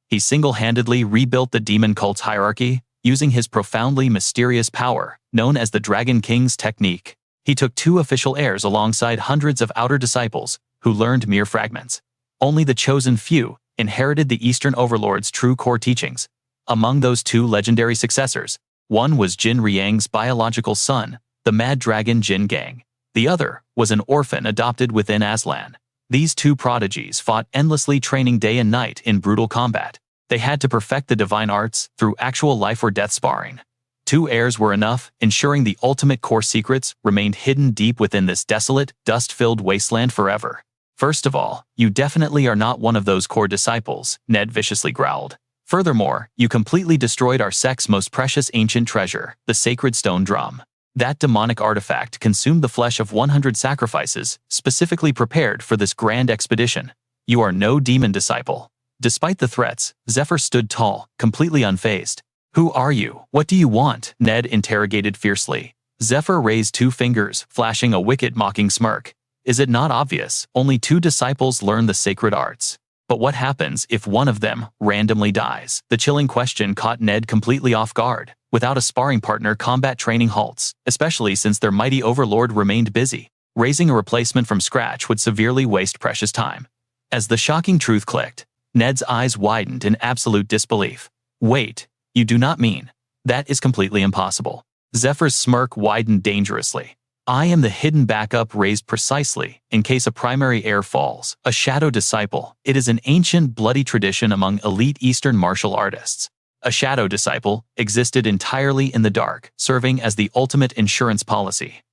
He single-handedly rebuilt the demon cult's hierarchy, using his profoundly mysterious power, known as the Dragon King's technique. He took 2 official heirs alongside hundreds of outer disciples who learned mere fragments. Only the chosen few inherited the Eastern Overlord's true core teachings. Among those 2 legendary successors, one was Jin Ryang's biological son, the Mad Dragon Jin Gang. The other was an orphan adopted within Aslan. These 2 prodigies fought endlessly, training day and night in brutal combat. They had to perfect the divine arts through actual life or death sparring. 2 heirs were enough, ensuring the ultimate core secrets remained hidden deep within this desolate, dust-filled wasteland forever. First of all, you definitely are not one of those core disciples, Ned viciously growled. Furthermore, you completely destroyed our sect's most precious ancient treasure, the sacred stone drum. That demonic artifact consumed the flesh of 100 sacrifices, specifically prepared for this grand expedition. You are no demon disciple. Despite the threats, Zephyr stood tall, completely unfazed. Who are you? What do you want? Ned interrogated fiercely. Zephyr raised 2 fingers, flashing a wicked, mocking smirk. Is it not obvious? Only 2 disciples learn the sacred arts. But what happens if one of them randomly dies? The chilling question caught Ned completely off guard. Without a sparring partner, combat training halts, especially since their mighty overlord remained busy. Raising a replacement from scratch would severely waste precious time. As the shocking truth clicked, Ned's eyes widened in absolute disbelief. Wait, you do not mean? That is completely impossible. Zephyr's smirk widened dangerously. I am the hidden backup raised precisely in case a primary heir falls, a shadow disciple. It is an ancient, bloody tradition among elite Eastern martial artists. A shadow disciple existed entirely in the dark, serving as the ultimate insurance policy.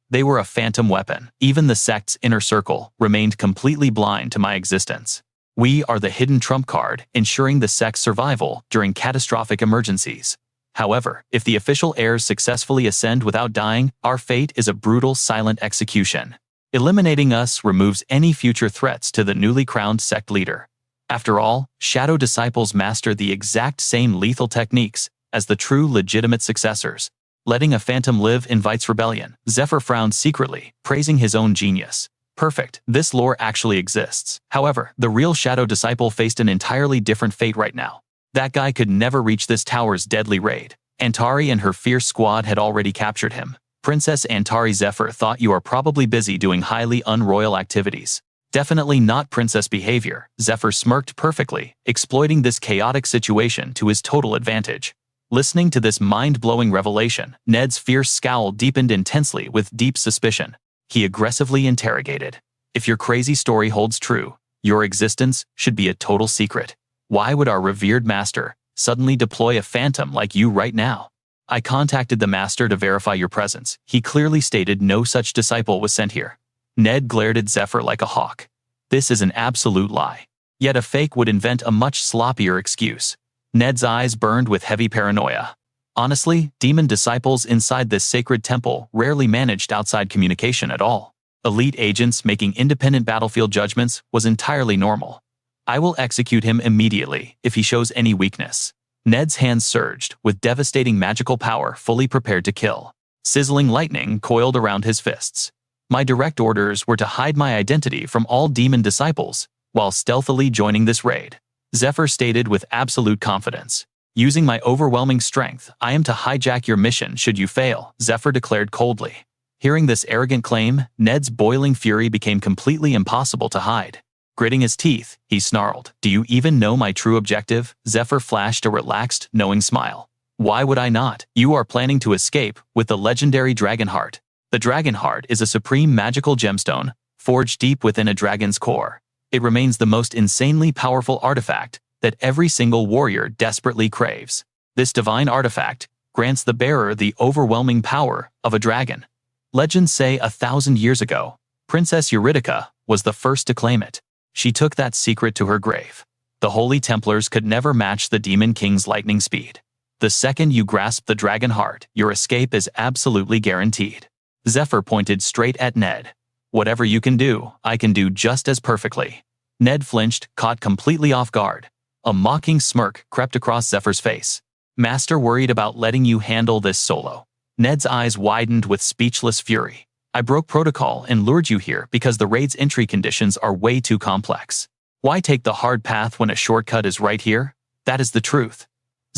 They were a phantom weapon. Even the sect's inner circle remained completely blind to my existence. We are the hidden trump card, ensuring the sect's survival during catastrophic emergencies. However, if the official heirs successfully ascend without dying, our fate is a brutal, silent execution. Eliminating us removes any future threats to the newly crowned sect leader. After all, shadow disciples master the exact same lethal techniques as the true legitimate successors. Letting a phantom live invites rebellion. Zephyr frowned secretly, praising his own genius. Perfect, this lore actually exists. However, the real shadow disciple faced an entirely different fate right now. That guy could never reach this tower's deadly raid. Antari and her fierce squad had already captured him. Princess Antari. Zephyr thought you are probably busy doing highly unroyal activities. Definitely not princess behavior. Zephyr smirked perfectly, exploiting this chaotic situation to his total advantage. Listening to this mind-blowing revelation, Ned's fierce scowl deepened intensely with deep suspicion. He aggressively interrogated. If your crazy story holds true, your existence should be a total secret. Why would our revered master suddenly deploy a phantom like you right now? I contacted the master to verify your presence. He clearly stated no such disciple was sent here. Ned glared at Zephyr like a hawk. This is an absolute lie. Yet a fake would invent a much sloppier excuse. Ned's eyes burned with heavy paranoia. Honestly, demon disciples inside this sacred temple rarely managed outside communication at all. Elite agents making independent battlefield judgments was entirely normal. I will execute him immediately if he shows any weakness. Ned's hands surged, with devastating magical power fully prepared to kill. Sizzling lightning coiled around his fists. My direct orders were to hide my identity from all demon disciples, while stealthily joining this raid. Zephyr stated with absolute confidence. Using my overwhelming strength, I am to hijack your mission should you fail, Zephyr declared coldly. Hearing this arrogant claim, Ned's boiling fury became completely impossible to hide. Gritting his teeth, he snarled, "Do you even know my true objective?" Zephyr flashed a relaxed, knowing smile. "Why would I not? You are planning to escape with the legendary Dragon Heart. The Dragon Heart is a supreme magical gemstone, forged deep within a dragon's core. It remains the most insanely powerful artifact that every single warrior desperately craves. This divine artifact grants the bearer the overwhelming power of a dragon. Legends say 1,000 years ago, Princess Eurydica was the first to claim it. She took that secret to her grave. The Holy Templars could never match the Demon King's lightning speed. The second you grasp the Dragon Heart, your escape is absolutely guaranteed." Zephyr pointed straight at Ned. "Whatever you can do, I can do just as perfectly." Ned flinched, caught completely off guard. A mocking smirk crept across Zephyr's face. "Master worried about letting you handle this solo." Ned's eyes widened with speechless fury. "I broke protocol and lured you here because the raid's entry conditions are way too complex. Why take the hard path when a shortcut is right here? That is the truth."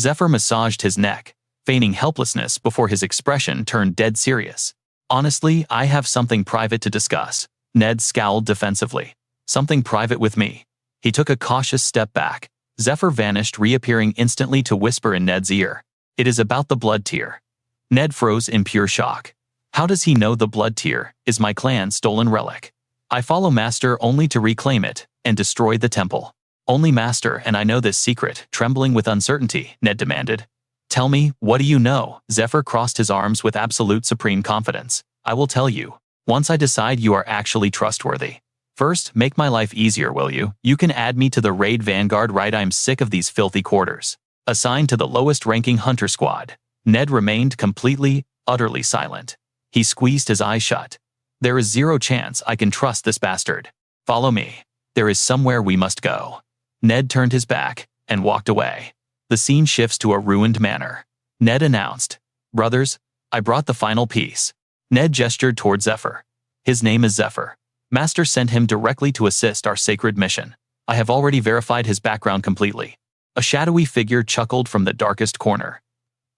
Zephyr massaged his neck, feigning helplessness before his expression turned dead serious. "Honestly, I have something private to discuss." Ned scowled defensively. "Something private with me?" He took a cautious step back. Zephyr vanished, reappearing instantly to whisper in Ned's ear. "It is about the blood tier." Ned froze in pure shock. How does he know the blood tier is my clan's stolen relic? "I follow Master only to reclaim it and destroy the temple." "Only Master and I know this secret," trembling with uncertainty, Ned demanded. "Tell me, what do you know?" Zephyr crossed his arms with absolute supreme confidence. "I will tell you, once I decide you are actually trustworthy. First, make my life easier, will you? You can add me to the raid vanguard, right? I'm sick of these filthy quarters. Assigned to the lowest-ranking hunter squad." Ned remained completely, utterly silent. He squeezed his eyes shut. "There is zero chance I can trust this bastard. Follow me. There is somewhere we must go." Ned turned his back and walked away. The scene shifts to a ruined manor. Ned announced, "Brothers, I brought the final piece." Ned gestured toward Zephyr. "His name is Zephyr. Master sent him directly to assist our sacred mission. I have already verified his background completely." A shadowy figure chuckled from the darkest corner.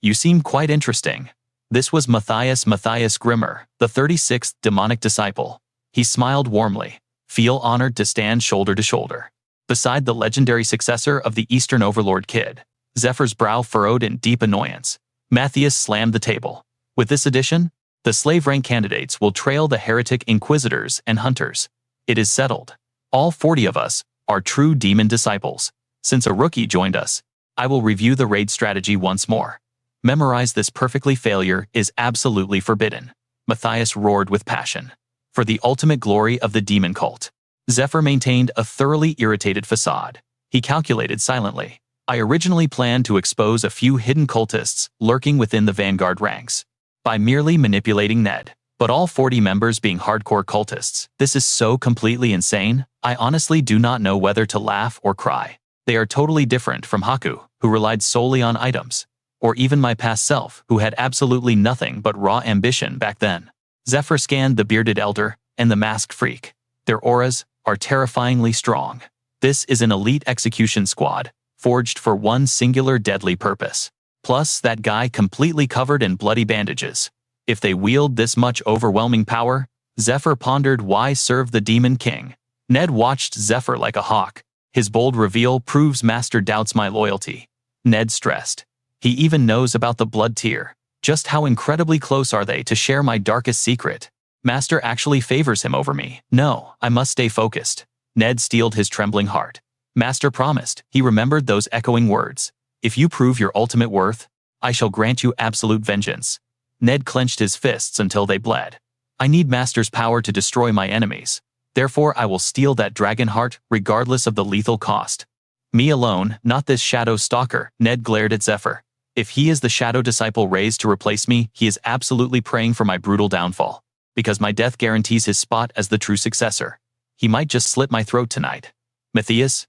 "You seem quite interesting." This was Matthias Grimmer, the 36th demonic disciple. He smiled warmly. "Feel honored to stand shoulder to shoulder beside the legendary successor of the Eastern Overlord Kid." Zephyr's brow furrowed in deep annoyance. Matthias slammed the table. "With this addition, the slave rank candidates will trail the heretic inquisitors and hunters. It is settled. All 40 of us are true demon disciples. Since a rookie joined us, I will review the raid strategy once more. Memorize this perfectly. Failure is absolutely forbidden." Matthias roared with passion. "For the ultimate glory of the demon cult." Zephyr maintained a thoroughly irritated facade. He calculated silently. "I originally planned to expose a few hidden cultists lurking within the vanguard ranks by merely manipulating Ned. But all 40 members being hardcore cultists, this is so completely insane, I honestly do not know whether to laugh or cry. They are totally different from Haku, who relied solely on items, or even my past self, who had absolutely nothing but raw ambition back then." Zephyr scanned the bearded elder and the masked freak. Their auras are terrifyingly strong. This is an elite execution squad, forged for one singular deadly purpose. Plus, that guy completely covered in bloody bandages. If they wield this much overwhelming power, Zephyr pondered, why serve the Demon King? Ned watched Zephyr like a hawk. His bold reveal proves Master doubts my loyalty. Ned stressed. He even knows about the blood tier. Just how incredibly close are they to share my darkest secret? Master actually favors him over me. No, I must stay focused. Ned steeled his trembling heart. Master promised. He remembered those echoing words. If you prove your ultimate worth, I shall grant you absolute vengeance. Ned clenched his fists until they bled. I need Master's power to destroy my enemies. Therefore I will steal that dragon heart, regardless of the lethal cost. Me alone, not this shadow stalker. Ned glared at Zephyr. If he is the shadow disciple raised to replace me, he is absolutely praying for my brutal downfall. Because my death guarantees his spot as the true successor. He might just slit my throat tonight. Matthias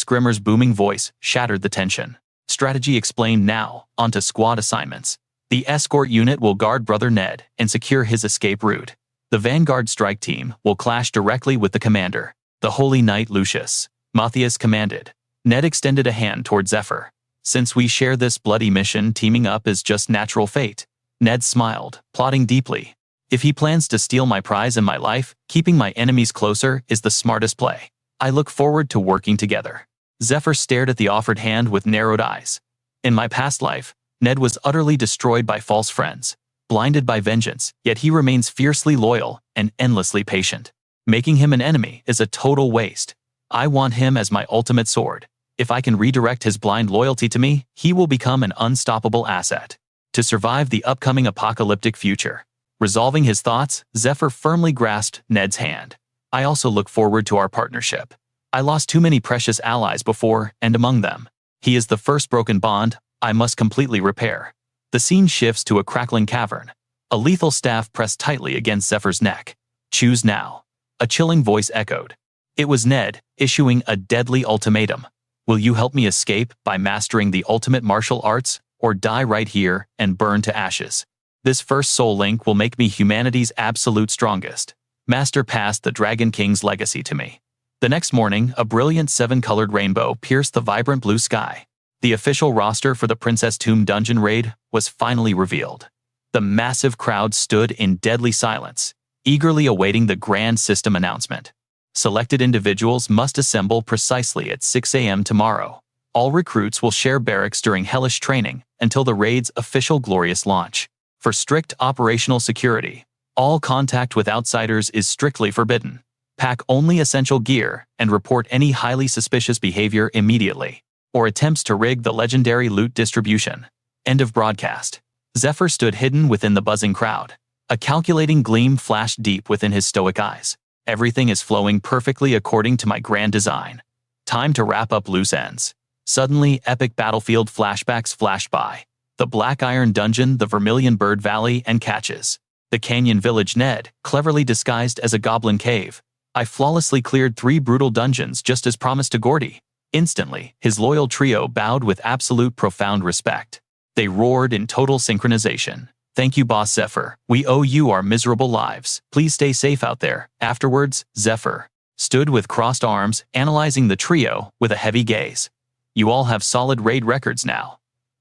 Grimmer's booming voice shattered the tension. Strategy explained now, onto squad assignments. The escort unit will guard Brother Ned and secure his escape route. The Vanguard strike team will clash directly with the commander, the Holy Knight Lucius. Matthias commanded. Ned extended a hand toward Zephyr. Since we share this bloody mission, teaming up is just natural fate. Ned smiled, plotting deeply. If he plans to steal my prize and my life, keeping my enemies closer is the smartest play. I look forward to working together. Zephyr stared at the offered hand with narrowed eyes. In my past life, Ned was utterly destroyed by false friends, blinded by vengeance, yet he remains fiercely loyal and endlessly patient. Making him an enemy is a total waste. I want him as my ultimate sword. If I can redirect his blind loyalty to me, he will become an unstoppable asset. To survive the upcoming apocalyptic future. Resolving his thoughts, Zephyr firmly grasped Ned's hand. I also look forward to our partnership. I lost too many precious allies before, and among them, he is the first broken bond I must completely repair. The scene shifts to a crackling cavern. A lethal staff pressed tightly against Zephyr's neck. Choose now. A chilling voice echoed. It was Ned, issuing a deadly ultimatum. Will you help me escape by mastering the ultimate martial arts, or die right here and burn to ashes? This first soul link will make me humanity's absolute strongest. Master passed the Dragon King's legacy to me. The next morning, a brilliant 7-colored rainbow pierced the vibrant blue sky. The official roster for the Princess Tomb dungeon raid was finally revealed. The massive crowd stood in deadly silence, eagerly awaiting the grand system announcement. Selected individuals must assemble precisely at 6 a.m. tomorrow. All recruits will share barracks during hellish training until the raid's official glorious launch. For strict operational security, all contact with outsiders is strictly forbidden. Pack only essential gear and report any highly suspicious behavior immediately, or attempts to rig the legendary loot distribution. End of broadcast. Zephyr stood hidden within the buzzing crowd. A calculating gleam flashed deep within his stoic eyes. Everything is flowing perfectly according to my grand design. Time to wrap up loose ends. Suddenly, epic battlefield flashbacks flashed by. The Black Iron Dungeon, the Vermilion Bird Valley, and Catches. The Canyon Village. Ned, cleverly disguised as a goblin cave. I flawlessly cleared 3 brutal dungeons just as promised to Gordy. Instantly, his loyal trio bowed with absolute profound respect. They roared in total synchronization. Thank you, Boss Zephyr. We owe you our miserable lives. Please stay safe out there. Afterwards, Zephyr stood with crossed arms, analyzing the trio with a heavy gaze. You all have solid raid records now.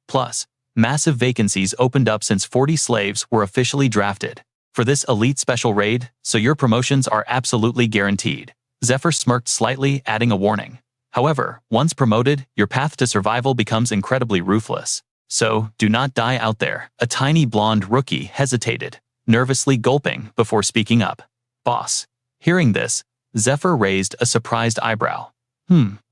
Plus, massive vacancies opened up since 40 slaves were officially drafted for this elite special raid, so your promotions are absolutely guaranteed. Zephyr smirked slightly, adding a warning. However, once promoted, your path to survival becomes incredibly ruthless. So, do not die out there. A tiny blonde rookie hesitated, nervously gulping before speaking up. Boss. Hearing this, Zephyr raised a surprised eyebrow.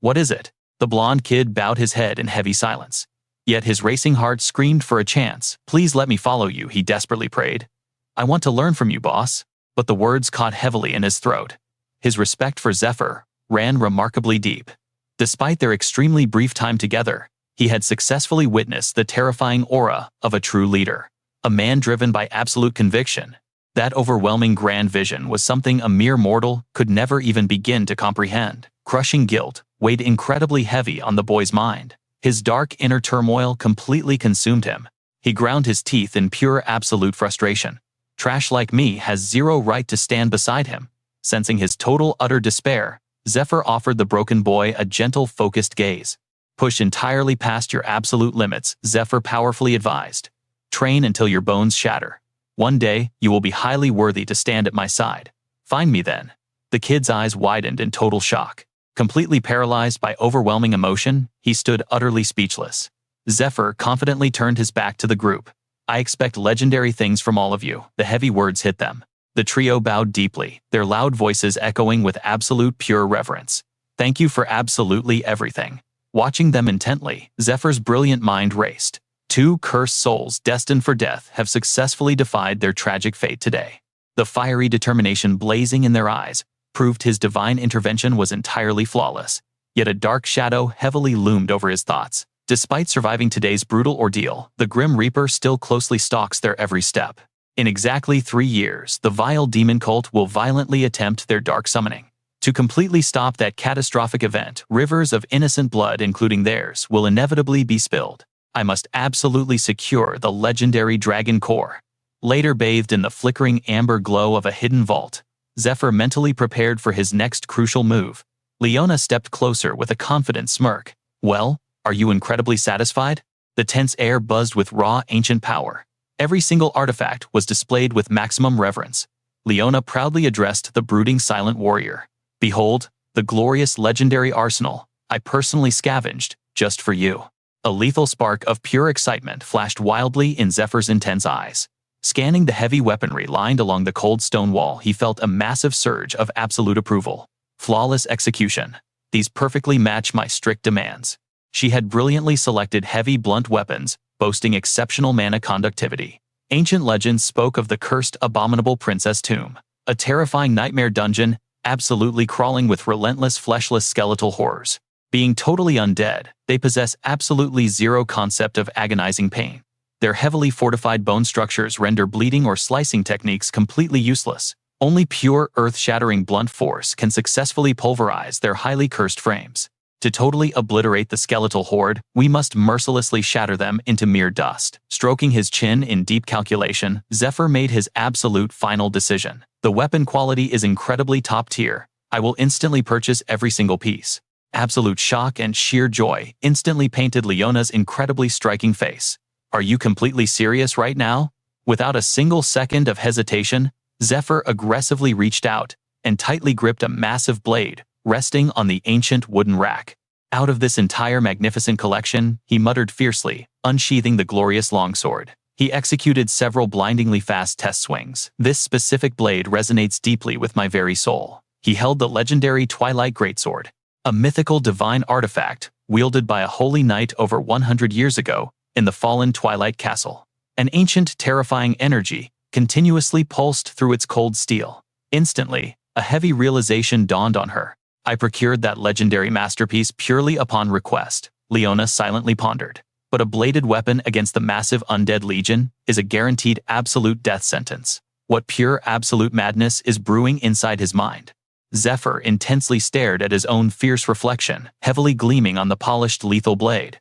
What is it? The blonde kid bowed his head in heavy silence. Yet his racing heart screamed for a chance. Please let me follow you, he desperately prayed. I want to learn from you, boss. But the words caught heavily in his throat. His respect for Zephyr ran remarkably deep. Despite their extremely brief time together, he had successfully witnessed the terrifying aura of a true leader. A man driven by absolute conviction. That overwhelming grand vision was something a mere mortal could never even begin to comprehend. Crushing guilt weighed incredibly heavy on the boy's mind. His dark inner turmoil completely consumed him. He ground his teeth in pure absolute frustration. Trash like me has zero right to stand beside him. Sensing his total utter despair, Zephyr offered the broken boy a gentle, focused gaze. Push entirely past your absolute limits, Zephyr powerfully advised. Train until your bones shatter. One day, you will be highly worthy to stand at my side. Find me then. The kid's eyes widened in total shock. Completely paralyzed by overwhelming emotion, he stood utterly speechless. Zephyr confidently turned his back to the group. I expect legendary things from all of you. The heavy words hit them. The trio bowed deeply, their loud voices echoing with absolute pure reverence. Thank you for absolutely everything. Watching them intently, Zephyr's brilliant mind raced. 2 cursed souls destined for death have successfully defied their tragic fate today. The fiery determination blazing in their eyes proved his divine intervention was entirely flawless. Yet a dark shadow heavily loomed over his thoughts. Despite surviving today's brutal ordeal, the Grim Reaper still closely stalks their every step. In exactly 3 years, the vile demon cult will violently attempt their dark summoning. To completely stop that catastrophic event, rivers of innocent blood, including theirs, will inevitably be spilled. I must absolutely secure the legendary Dragon Core. Later bathed in the flickering amber glow of a hidden vault, Zephyr mentally prepared for his next crucial move. Leona stepped closer with a confident smirk. "Well, are you incredibly satisfied?" The tense air buzzed with raw ancient power. Every single artifact was displayed with maximum reverence. Leona proudly addressed the brooding silent warrior. "Behold, the glorious legendary arsenal I personally scavenged just for you." A lethal spark of pure excitement flashed wildly in Zephyr's intense eyes. Scanning the heavy weaponry lined along the cold stone wall, he felt a massive surge of absolute approval. Flawless execution. These perfectly match my strict demands. She had brilliantly selected heavy blunt weapons, boasting exceptional mana conductivity. Ancient legends spoke of the cursed abominable princess tomb, a terrifying nightmare dungeon, absolutely crawling with relentless fleshless skeletal horrors. Being totally undead, they possess absolutely zero concept of agonizing pain. Their heavily fortified bone structures render bleeding or slicing techniques completely useless. Only pure, earth-shattering blunt force can successfully pulverize their highly cursed frames. To totally obliterate the skeletal horde, we must mercilessly shatter them into mere dust. Stroking his chin in deep calculation, Zephyr made his absolute final decision. The weapon quality is incredibly top tier. I will instantly purchase every single piece. Absolute shock and sheer joy instantly painted Leona's incredibly striking face. "Are you completely serious right now?" Without a single second of hesitation, Zephyr aggressively reached out and tightly gripped a massive blade, resting on the ancient wooden rack. Out of this entire magnificent collection, he muttered fiercely, unsheathing the glorious longsword. He executed several blindingly fast test swings. "This specific blade resonates deeply with my very soul." He held the legendary Twilight Greatsword, a mythical divine artifact wielded by a holy knight over 100 years ago in the fallen Twilight Castle. An ancient, terrifying energy continuously pulsed through its cold steel. Instantly, a heavy realization dawned on her. "I procured that legendary masterpiece purely upon request," Leona silently pondered. "But a bladed weapon against the massive undead legion is a guaranteed absolute death sentence. What pure absolute madness is brewing inside his mind?" Zephyr intensely stared at his own fierce reflection, heavily gleaming on the polished lethal blade.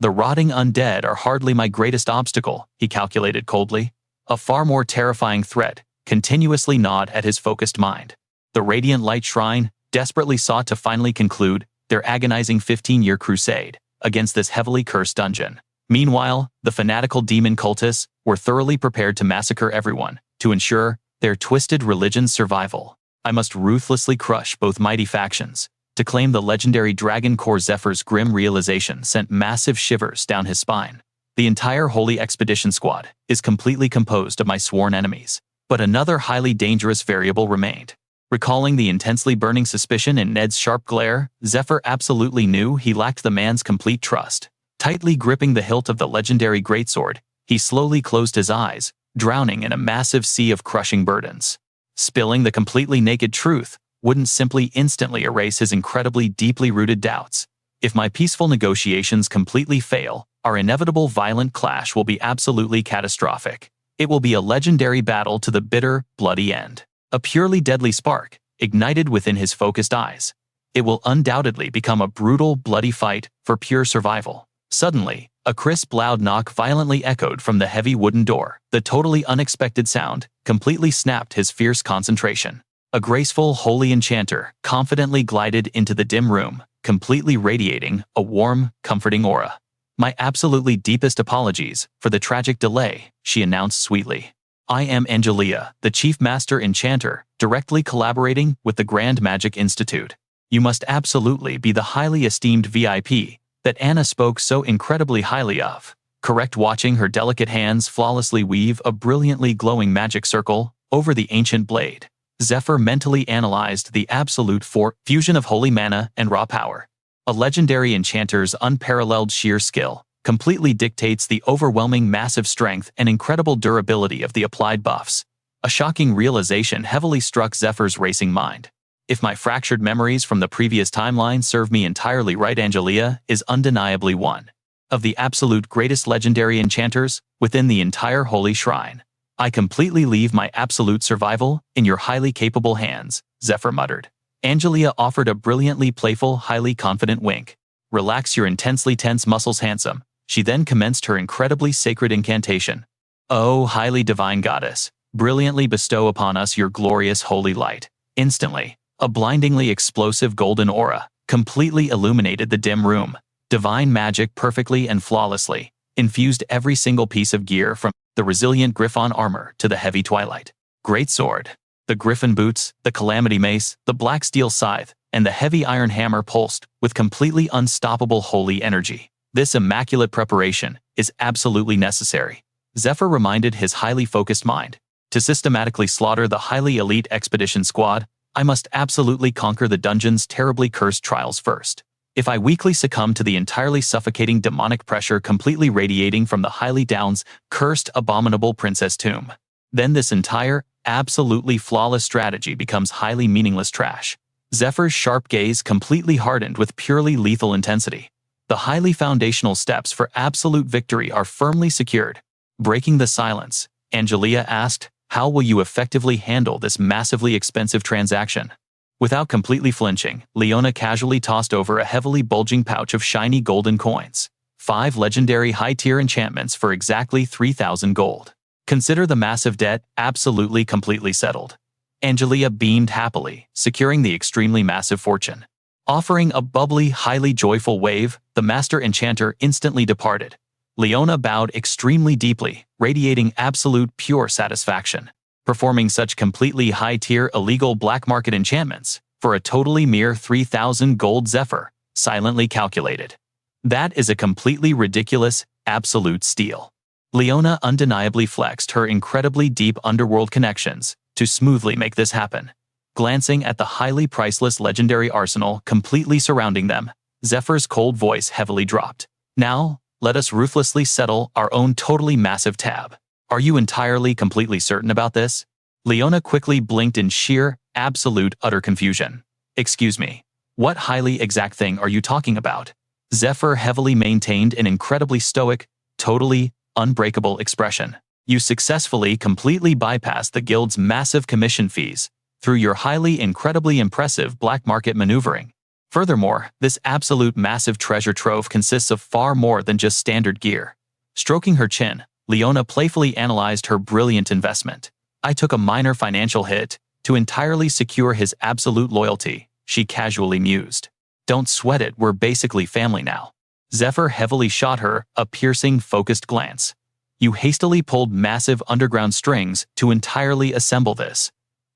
"The rotting undead are hardly my greatest obstacle," he calculated coldly. A far more terrifying threat continuously gnawed at his focused mind. The Radiant Light Shrine desperately sought to finally conclude their agonizing 15-year crusade against this heavily cursed dungeon. Meanwhile, the fanatical demon cultists were thoroughly prepared to massacre everyone to ensure their twisted religion's survival. "I must ruthlessly crush both mighty factions." To claim the legendary Dragon Core, Zephyr's grim realization sent massive shivers down his spine. The entire Holy Expedition Squad is completely composed of my sworn enemies. But another highly dangerous variable remained. Recalling the intensely burning suspicion in Ned's sharp glare, Zephyr absolutely knew he lacked the man's complete trust. Tightly gripping the hilt of the legendary greatsword, he slowly closed his eyes, drowning in a massive sea of crushing burdens. Spilling the completely naked truth wouldn't simply instantly erase his incredibly deeply rooted doubts. If my peaceful negotiations completely fail, our inevitable violent clash will be absolutely catastrophic. It will be a legendary battle to the bitter, bloody end. A purely deadly spark ignited within his focused eyes. It will undoubtedly become a brutal, bloody fight for pure survival. Suddenly, a crisp, loud knock violently echoed from the heavy wooden door. The totally unexpected sound completely snapped his fierce concentration. A graceful, holy enchanter confidently glided into the dim room, completely radiating a warm, comforting aura. "My absolutely deepest apologies for the tragic delay," she announced sweetly. "I am Angelia, the Chief Master Enchanter, directly collaborating with the Grand Magic Institute. You must absolutely be the highly esteemed VIP that Anna spoke so incredibly highly of." Correct. Watching her delicate hands flawlessly weave a brilliantly glowing magic circle over the ancient blade, Zephyr mentally analyzed the absolute fusion of holy mana and raw power. A legendary enchanter's unparalleled sheer skill completely dictates the overwhelming massive strength and incredible durability of the applied buffs. A shocking realization heavily struck Zephyr's racing mind. If my fractured memories from the previous timeline serve me entirely right, Angelia is undeniably one of the absolute greatest legendary enchanters within the entire Holy Shrine. "I completely leave my absolute survival in your highly capable hands," Zephyr muttered. Angelia offered a brilliantly playful, highly confident wink. "Relax your intensely tense muscles, handsome." She then commenced her incredibly sacred incantation. O highly divine goddess, brilliantly bestow upon us your glorious holy light. Instantly, a blindingly explosive golden aura completely illuminated the dim room. Divine magic perfectly and flawlessly infused every single piece of gear, from the resilient Griffon armor to the heavy Twilight great sword, the Griffin boots, the Calamity mace, the black steel scythe, and the heavy iron hammer pulsed with completely unstoppable holy energy. This immaculate preparation is absolutely necessary, Zephyr reminded his highly focused mind. To systematically slaughter the highly elite expedition squad, I must absolutely conquer the dungeon's terribly cursed trials first. If I weakly succumb to the entirely suffocating demonic pressure completely radiating from the highly cursed abominable princess tomb, then this entire, absolutely flawless strategy becomes highly meaningless trash. Zephyr's sharp gaze completely hardened with purely lethal intensity. The highly foundational steps for absolute victory are firmly secured. Breaking the silence, Angelia asked, "How will you effectively handle this massively expensive transaction?" Without completely flinching, Leona casually tossed over a heavily bulging pouch of shiny golden coins. 5 legendary high-tier enchantments for exactly 3,000 gold. Consider the massive debt absolutely completely settled. Angelia beamed happily, securing the extremely massive fortune. Offering a bubbly, highly joyful wave, the master enchanter instantly departed. Leona bowed extremely deeply, radiating absolute pure satisfaction. Performing such completely high-tier illegal black market enchantments for a totally mere 3,000 gold, Zephyr silently calculated. That is a completely ridiculous, absolute steal. Leona undeniably flexed her incredibly deep underworld connections to smoothly make this happen. Glancing at the highly priceless legendary arsenal completely surrounding them, Zephyr's cold voice heavily dropped. Now, let us ruthlessly settle our own totally massive tab. Are you entirely completely certain about this? Leona quickly blinked in sheer, absolute, utter confusion. Excuse me, what highly exact thing are you talking about? Zephyr heavily maintained an incredibly stoic, totally unbreakable expression. You successfully completely bypassed the guild's massive commission fees through your highly incredibly impressive black market maneuvering. Furthermore, this absolute massive treasure trove consists of far more than just standard gear. Stroking her chin, Leona playfully analyzed her brilliant investment. I took a minor financial hit to entirely secure his absolute loyalty, she casually mused. Don't sweat it, we're basically family now. Zephyr heavily shot her a piercing, focused glance. You hastily pulled massive underground strings to entirely assemble this.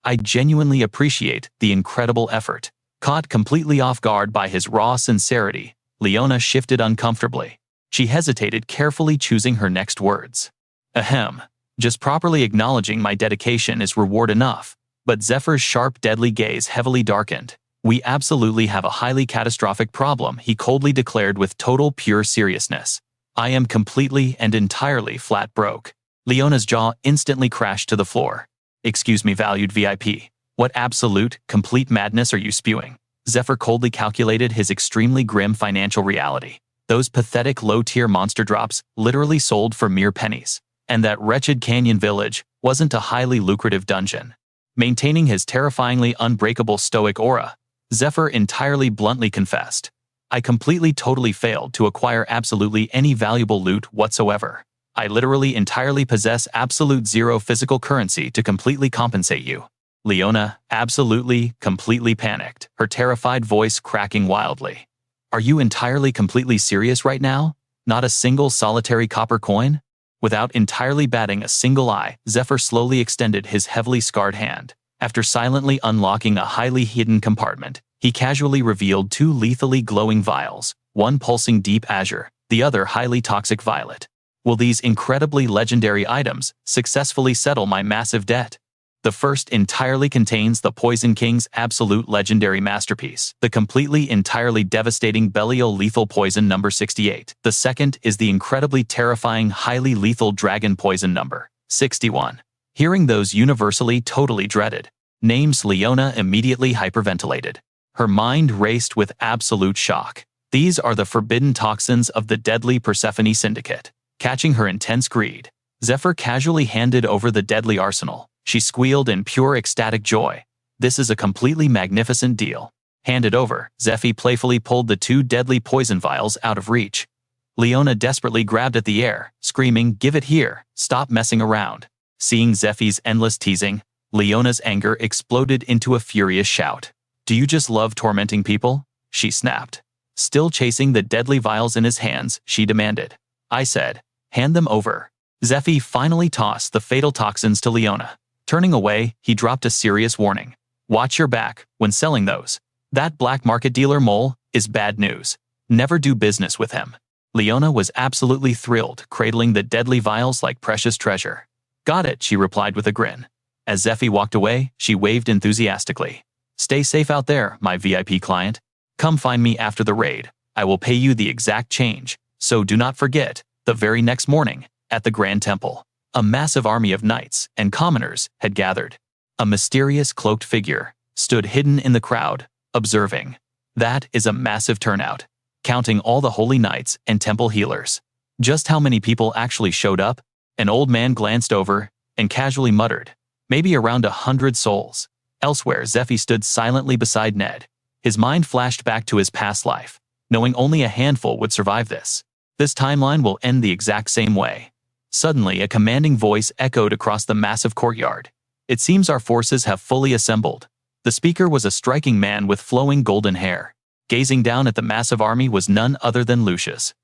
I genuinely appreciate the incredible effort. Caught completely off guard by his raw sincerity, Leona shifted uncomfortably. She hesitated, carefully choosing her next words. Ahem. Just properly acknowledging my dedication is reward enough. But Zephyr's sharp, deadly gaze heavily darkened. We absolutely have a highly catastrophic problem, he coldly declared with total pure seriousness. I am completely and entirely flat broke. Leona's jaw instantly crashed to the floor. Excuse me, valued VIP. What absolute, complete madness are you spewing? Zephyr coldly calculated his extremely grim financial reality. Those pathetic low-tier monster drops literally sold for mere pennies. And that wretched canyon village wasn't a highly lucrative dungeon. Maintaining his terrifyingly unbreakable stoic aura, Zephyr entirely bluntly confessed. I completely totally failed to acquire absolutely any valuable loot whatsoever. I literally entirely possess absolute zero physical currency to completely compensate you. Leona absolutely, completely panicked, her terrified voice cracking wildly. Are you entirely completely serious right now? Not a single solitary copper coin? Without entirely batting a single eye, Zephyr slowly extended his heavily scarred hand. After silently unlocking a highly hidden compartment, he casually revealed 2 lethally glowing vials, one pulsing deep azure, the other highly toxic violet. Will these incredibly legendary items successfully settle my massive debt? The first entirely contains the Poison King's absolute legendary masterpiece, the completely entirely devastating Belial lethal poison number 68. The second is the incredibly terrifying highly lethal dragon poison number 61. Hearing those universally totally dreaded names, Leona immediately hyperventilated. Her mind raced with absolute shock. These are the forbidden toxins of the deadly Persephone Syndicate. Catching her intense greed, Zephyr casually handed over the deadly arsenal. She squealed in pure ecstatic joy. This is a completely magnificent deal. Handed over, Zephy playfully pulled the 2 deadly poison vials out of reach. Leona desperately grabbed at the air, screaming, "Give it here, stop messing around." Seeing Zephy's endless teasing, Leona's anger exploded into a furious shout. "Do you just love tormenting people?" she snapped. Still chasing the deadly vials in his hands, she demanded. "I said, hand them over." Zephyr finally tossed the fatal toxins to Leona. Turning away, he dropped a serious warning. "Watch your back when selling those. That black market dealer mole is bad news. Never do business with him." Leona was absolutely thrilled, cradling the deadly vials like precious treasure. "Got it," she replied with a grin. As Zephyr walked away, she waved enthusiastically. "Stay safe out there, my VIP client. Come find me after the raid. I will pay you the exact change. So do not forget." The very next morning, at the Grand Temple, a massive army of knights and commoners had gathered. A mysterious cloaked figure stood hidden in the crowd, observing. That is a massive turnout, counting all the holy knights and temple healers. Just how many people actually showed up? An old man glanced over and casually muttered, "Maybe around 100 souls." Elsewhere, Zephyr stood silently beside Ned. His mind flashed back to his past life, knowing only a handful would survive this. This timeline will end the exact same way. Suddenly, a commanding voice echoed across the massive courtyard. "It seems our forces have fully assembled." The speaker was a striking man with flowing golden hair. Gazing down at the massive army was none other than Lucius.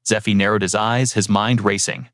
Zephyr narrowed his eyes, his mind racing.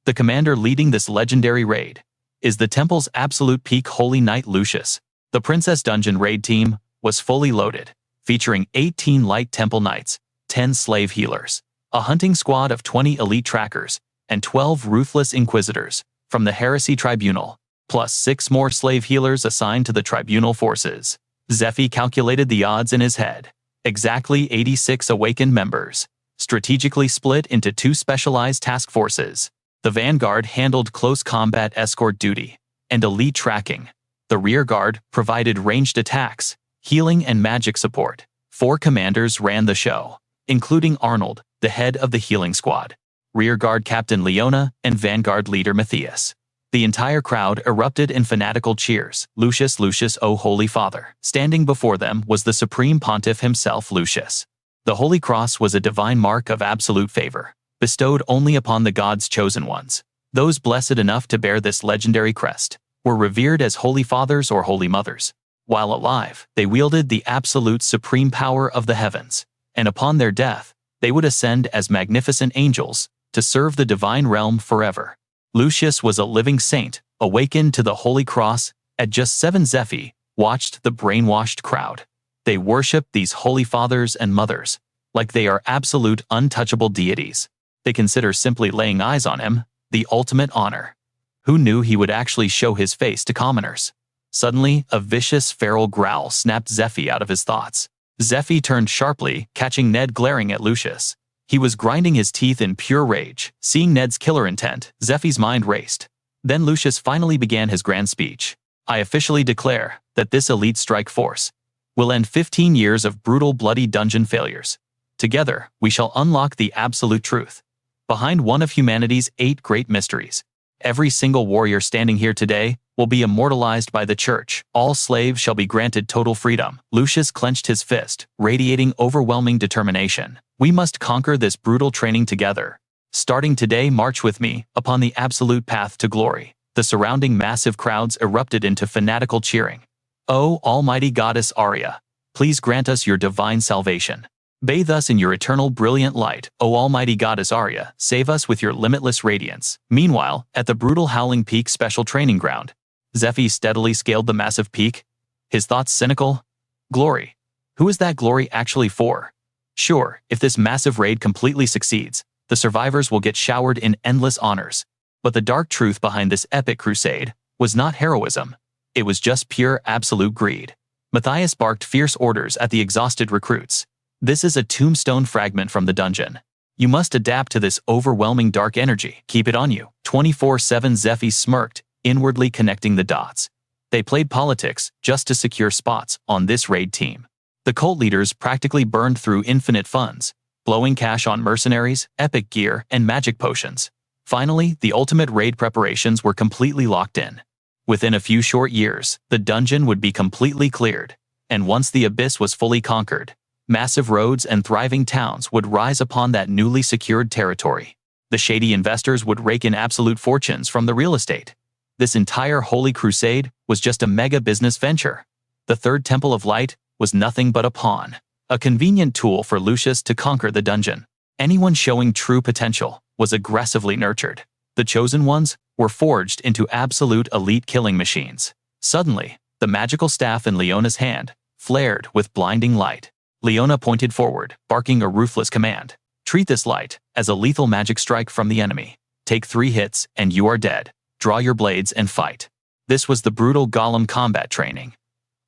The commander leading this legendary raid is the temple's absolute peak holy knight Lucius. The Princess Dungeon raid team was fully loaded, featuring 18 light temple knights, 10 slave healers, a hunting squad of 20 elite trackers, and 12 ruthless inquisitors from the Heresy Tribunal, plus 6 more slave healers assigned to the tribunal forces. Zephyr calculated the odds in his head. Exactly 86 awakened members, strategically split into 2 specialized task forces. The vanguard handled close combat escort duty and elite tracking. The rear guard provided ranged attacks, healing and magic support. 4 commanders ran the show, including Arnold, the head of the healing squad, rearguard captain Leona, and vanguard leader Matthias. The entire crowd erupted in fanatical cheers. "Lucius, Lucius, O Holy Father." Standing before them was the Supreme Pontiff himself, Lucius. The Holy Cross was a divine mark of absolute favor, bestowed only upon the gods' chosen ones. Those blessed enough to bear this legendary crest were revered as holy fathers or holy mothers. While alive, they wielded the absolute supreme power of the heavens, and upon their death, they would ascend as magnificent angels to serve the divine realm forever. Lucius was a living saint, awakened to the Holy Cross. At just 7, Zephyr watched the brainwashed crowd. They worshipped these holy fathers and mothers like they are absolute untouchable deities. They consider simply laying eyes on him the ultimate honor. Who knew he would actually show his face to commoners? Suddenly, a vicious feral growl snapped Zephyr out of his thoughts. Zephyr turned sharply, catching Ned glaring at Lucius. He was grinding his teeth in pure rage. Seeing Ned's killer intent, Zephy's mind raced. Then Lucius finally began his grand speech. "I officially declare that this elite strike force will end 15 years of brutal, bloody dungeon failures. Together, we shall unlock the absolute truth behind one of humanity's 8 great mysteries. Every single warrior standing here today will be immortalized by the church. All slaves shall be granted total freedom." Lucius clenched his fist, radiating overwhelming determination. "We must conquer this brutal training together. Starting today, march with me upon the absolute path to glory." The surrounding massive crowds erupted into fanatical cheering. "O Almighty Goddess Arya, please grant us your divine salvation. Bathe us in your eternal brilliant light. O Almighty Goddess Arya, save us with your limitless radiance." Meanwhile, at the brutal Howling Peak Special Training Ground, Zephyr steadily scaled the massive peak, his thoughts cynical. Glory. Who is that glory actually for? Sure, if this massive raid completely succeeds, the survivors will get showered in endless honors. But the dark truth behind this epic crusade was not heroism. It was just pure, absolute greed. Matthias barked fierce orders at the exhausted recruits. "This is a tombstone fragment from the dungeon. You must adapt to this overwhelming dark energy. Keep it on you." 24/7 Zephyr smirked, inwardly connecting the dots. They played politics just to secure spots on this raid team. The cult leaders practically burned through infinite funds, blowing cash on mercenaries, epic gear, and magic potions. Finally, the ultimate raid preparations were completely locked in. Within a few short years, the dungeon would be completely cleared, and once the abyss was fully conquered, Massive roads and thriving towns would rise upon that newly secured territory. The shady investors would rake in absolute fortunes from the real estate. This entire Holy Crusade was just a mega business venture. The Third Temple of Light was nothing but a pawn, a convenient tool for Lucius to conquer the dungeon. Anyone showing true potential was aggressively nurtured. The chosen ones were forged into absolute elite killing machines. Suddenly, the magical staff in Leona's hand flared with blinding light. Leona pointed forward, barking a ruthless command. Treat this light as a lethal magic strike from the enemy. Take 3 hits and you are dead. Draw your blades and fight. This was the brutal golem combat training.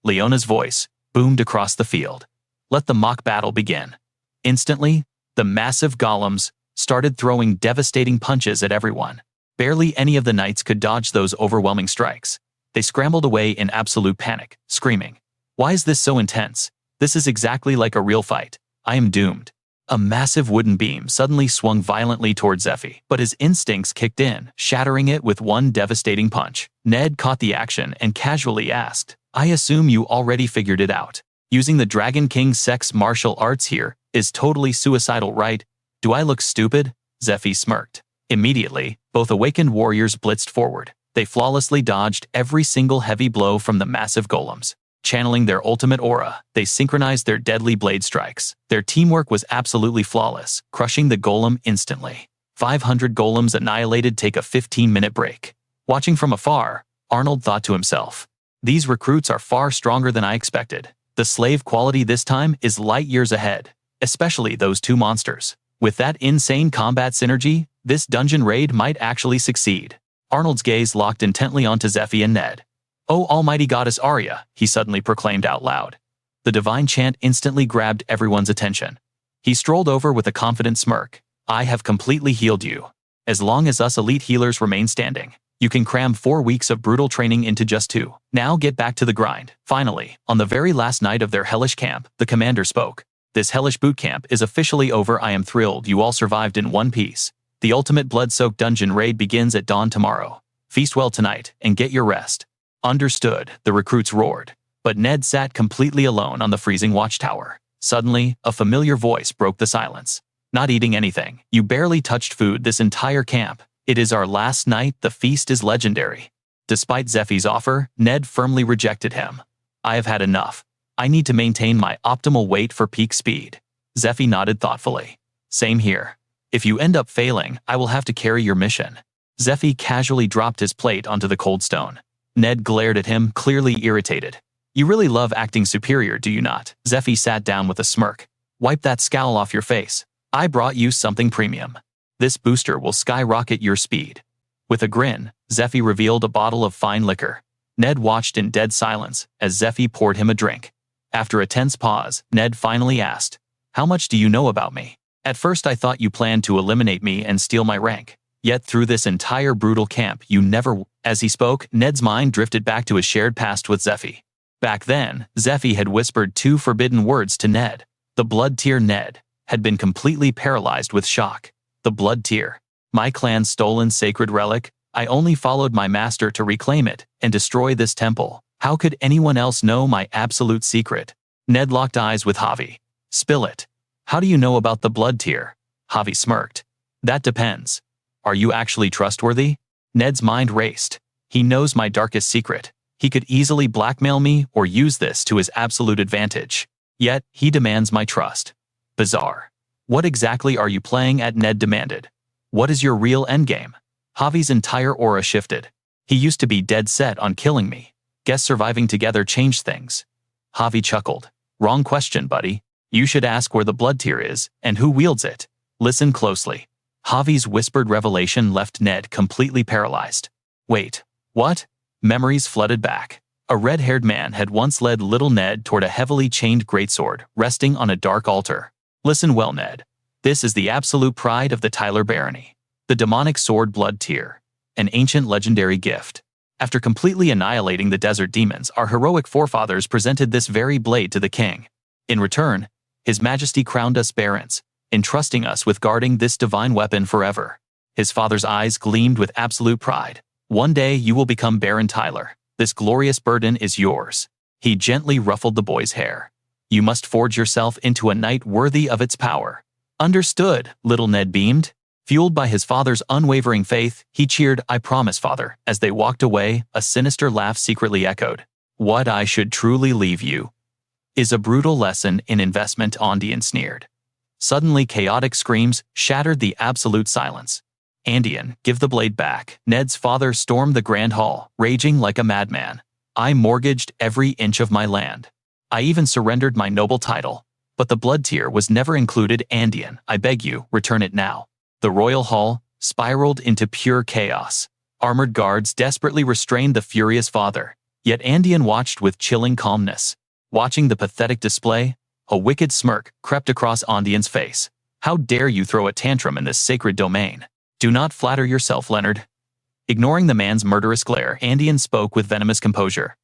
Leona's voice boomed across the field. Let the mock battle begin. Instantly, the massive golems started throwing devastating punches at everyone. Barely any of the knights could dodge those overwhelming strikes. They scrambled away in absolute panic, screaming, "Why is this so intense? This is exactly like a real fight. I am doomed." A massive wooden beam suddenly swung violently toward Zephyr, but his instincts kicked in, shattering it with one devastating punch. Ned caught the action and casually asked, "I assume you already figured it out. Using the Dragon King's sex martial arts here is totally suicidal, right? Do I look stupid?" Zephyr smirked. Immediately, both awakened warriors blitzed forward. They flawlessly dodged every single heavy blow from the massive golems. Channeling their ultimate aura, they synchronized their deadly blade strikes. Their teamwork was absolutely flawless, crushing the golem instantly. 500 golems annihilated. Take a 15-minute break. Watching from afar, Arnold thought to himself, "These recruits are far stronger than I expected. The slave quality this time is light years ahead, especially those 2 monsters. With that insane combat synergy, this dungeon raid might actually succeed." Arnold's gaze locked intently onto Zephyr and Ned. "Oh, almighty goddess Arya," he suddenly proclaimed out loud. The divine chant instantly grabbed everyone's attention. He strolled over with a confident smirk. "I have completely healed you. As long as us elite healers remain standing, you can cram 4 weeks of brutal training into just 2. Now get back to the grind." Finally, on the very last night of their hellish camp, the commander spoke. "This hellish boot camp is officially over. I am thrilled you all survived in one piece. The ultimate blood-soaked dungeon raid begins at dawn tomorrow. Feast well tonight and get your rest." "Understood," the recruits roared. But Ned sat completely alone on the freezing watchtower. Suddenly, a familiar voice broke the silence. "Not eating anything. You barely touched food this entire camp. It is our last night. The feast is legendary." Despite Zephyr's offer, Ned firmly rejected him. "I have had enough. I need to maintain my optimal weight for peak speed." Zephyr nodded thoughtfully. "Same here. If you end up failing, I will have to carry your mission." Zephyr casually dropped his plate onto the cold stone. Ned glared at him, clearly irritated. "You really love acting superior, do you not?" Zephyr sat down with a smirk. "Wipe that scowl off your face. I brought you something premium. This booster will skyrocket your speed." With a grin, Zephyr revealed a bottle of fine liquor. Ned watched in dead silence as Zephyr poured him a drink. After a tense pause, Ned finally asked, "How much do you know about me? At first I thought you planned to eliminate me and steal my rank. Yet through this entire brutal camp you never—" As he spoke, Ned's mind drifted back to his shared past with Zephyr. Back then, Zephyr had whispered 2 forbidden words to Ned. The blood tear. Ned had been completely paralyzed with shock. The blood tear. My clan's stolen sacred relic. I only followed my master to reclaim it and destroy this temple. How could anyone else know my absolute secret? Ned locked eyes with Javi. "Spill it. How do you know about the blood tear?" Javi smirked. "That depends. Are you actually trustworthy?" Ned's mind raced. "He knows my darkest secret. He could easily blackmail me or use this to his absolute advantage. Yet, he demands my trust. Bizarre. What exactly are you playing at?" Ned demanded. "What is your real endgame?" Javi's entire aura shifted. He used to be dead set on killing me. Guess surviving together changed things. Javi chuckled. "Wrong question, buddy. You should ask where the blood tear is and who wields it. Listen closely." Javi's whispered revelation left Ned completely paralyzed. Wait, what? Memories flooded back. A red-haired man had once led little Ned toward a heavily chained greatsword resting on a dark altar. Listen well, Ned. This is the absolute pride of the Tyler barony. The demonic sword blood tear. An ancient legendary gift. After completely annihilating the desert demons, our heroic forefathers presented this very blade to the king. In return, His Majesty crowned us barons, entrusting us with guarding this divine weapon forever. His father's eyes gleamed with absolute pride. One day you will become Baron Tyler. This glorious burden is yours. He gently ruffled the boy's hair. You must forge yourself into a knight worthy of its power. Understood, little Ned beamed. Fueled by his father's unwavering faith, he cheered, I promise, father. As they walked away, a sinister laugh secretly echoed. What I should truly leave you is a brutal lesson in investment, Andean sneered. Suddenly, chaotic screams shattered the absolute silence. Andean, give the blade back. Ned's father stormed the grand hall, raging like a madman. I mortgaged every inch of my land. I even surrendered my noble title. But the blood tier was never included. Andean, I beg you, return it now. The royal hall spiraled into pure chaos. Armored guards desperately restrained the furious father. Yet Andean watched with chilling calmness. Watching the pathetic display, a wicked smirk crept across Andean's face. How dare you throw a tantrum in this sacred domain? Do not flatter yourself, Leonard. Ignoring the man's murderous glare, Andean spoke with venomous composure.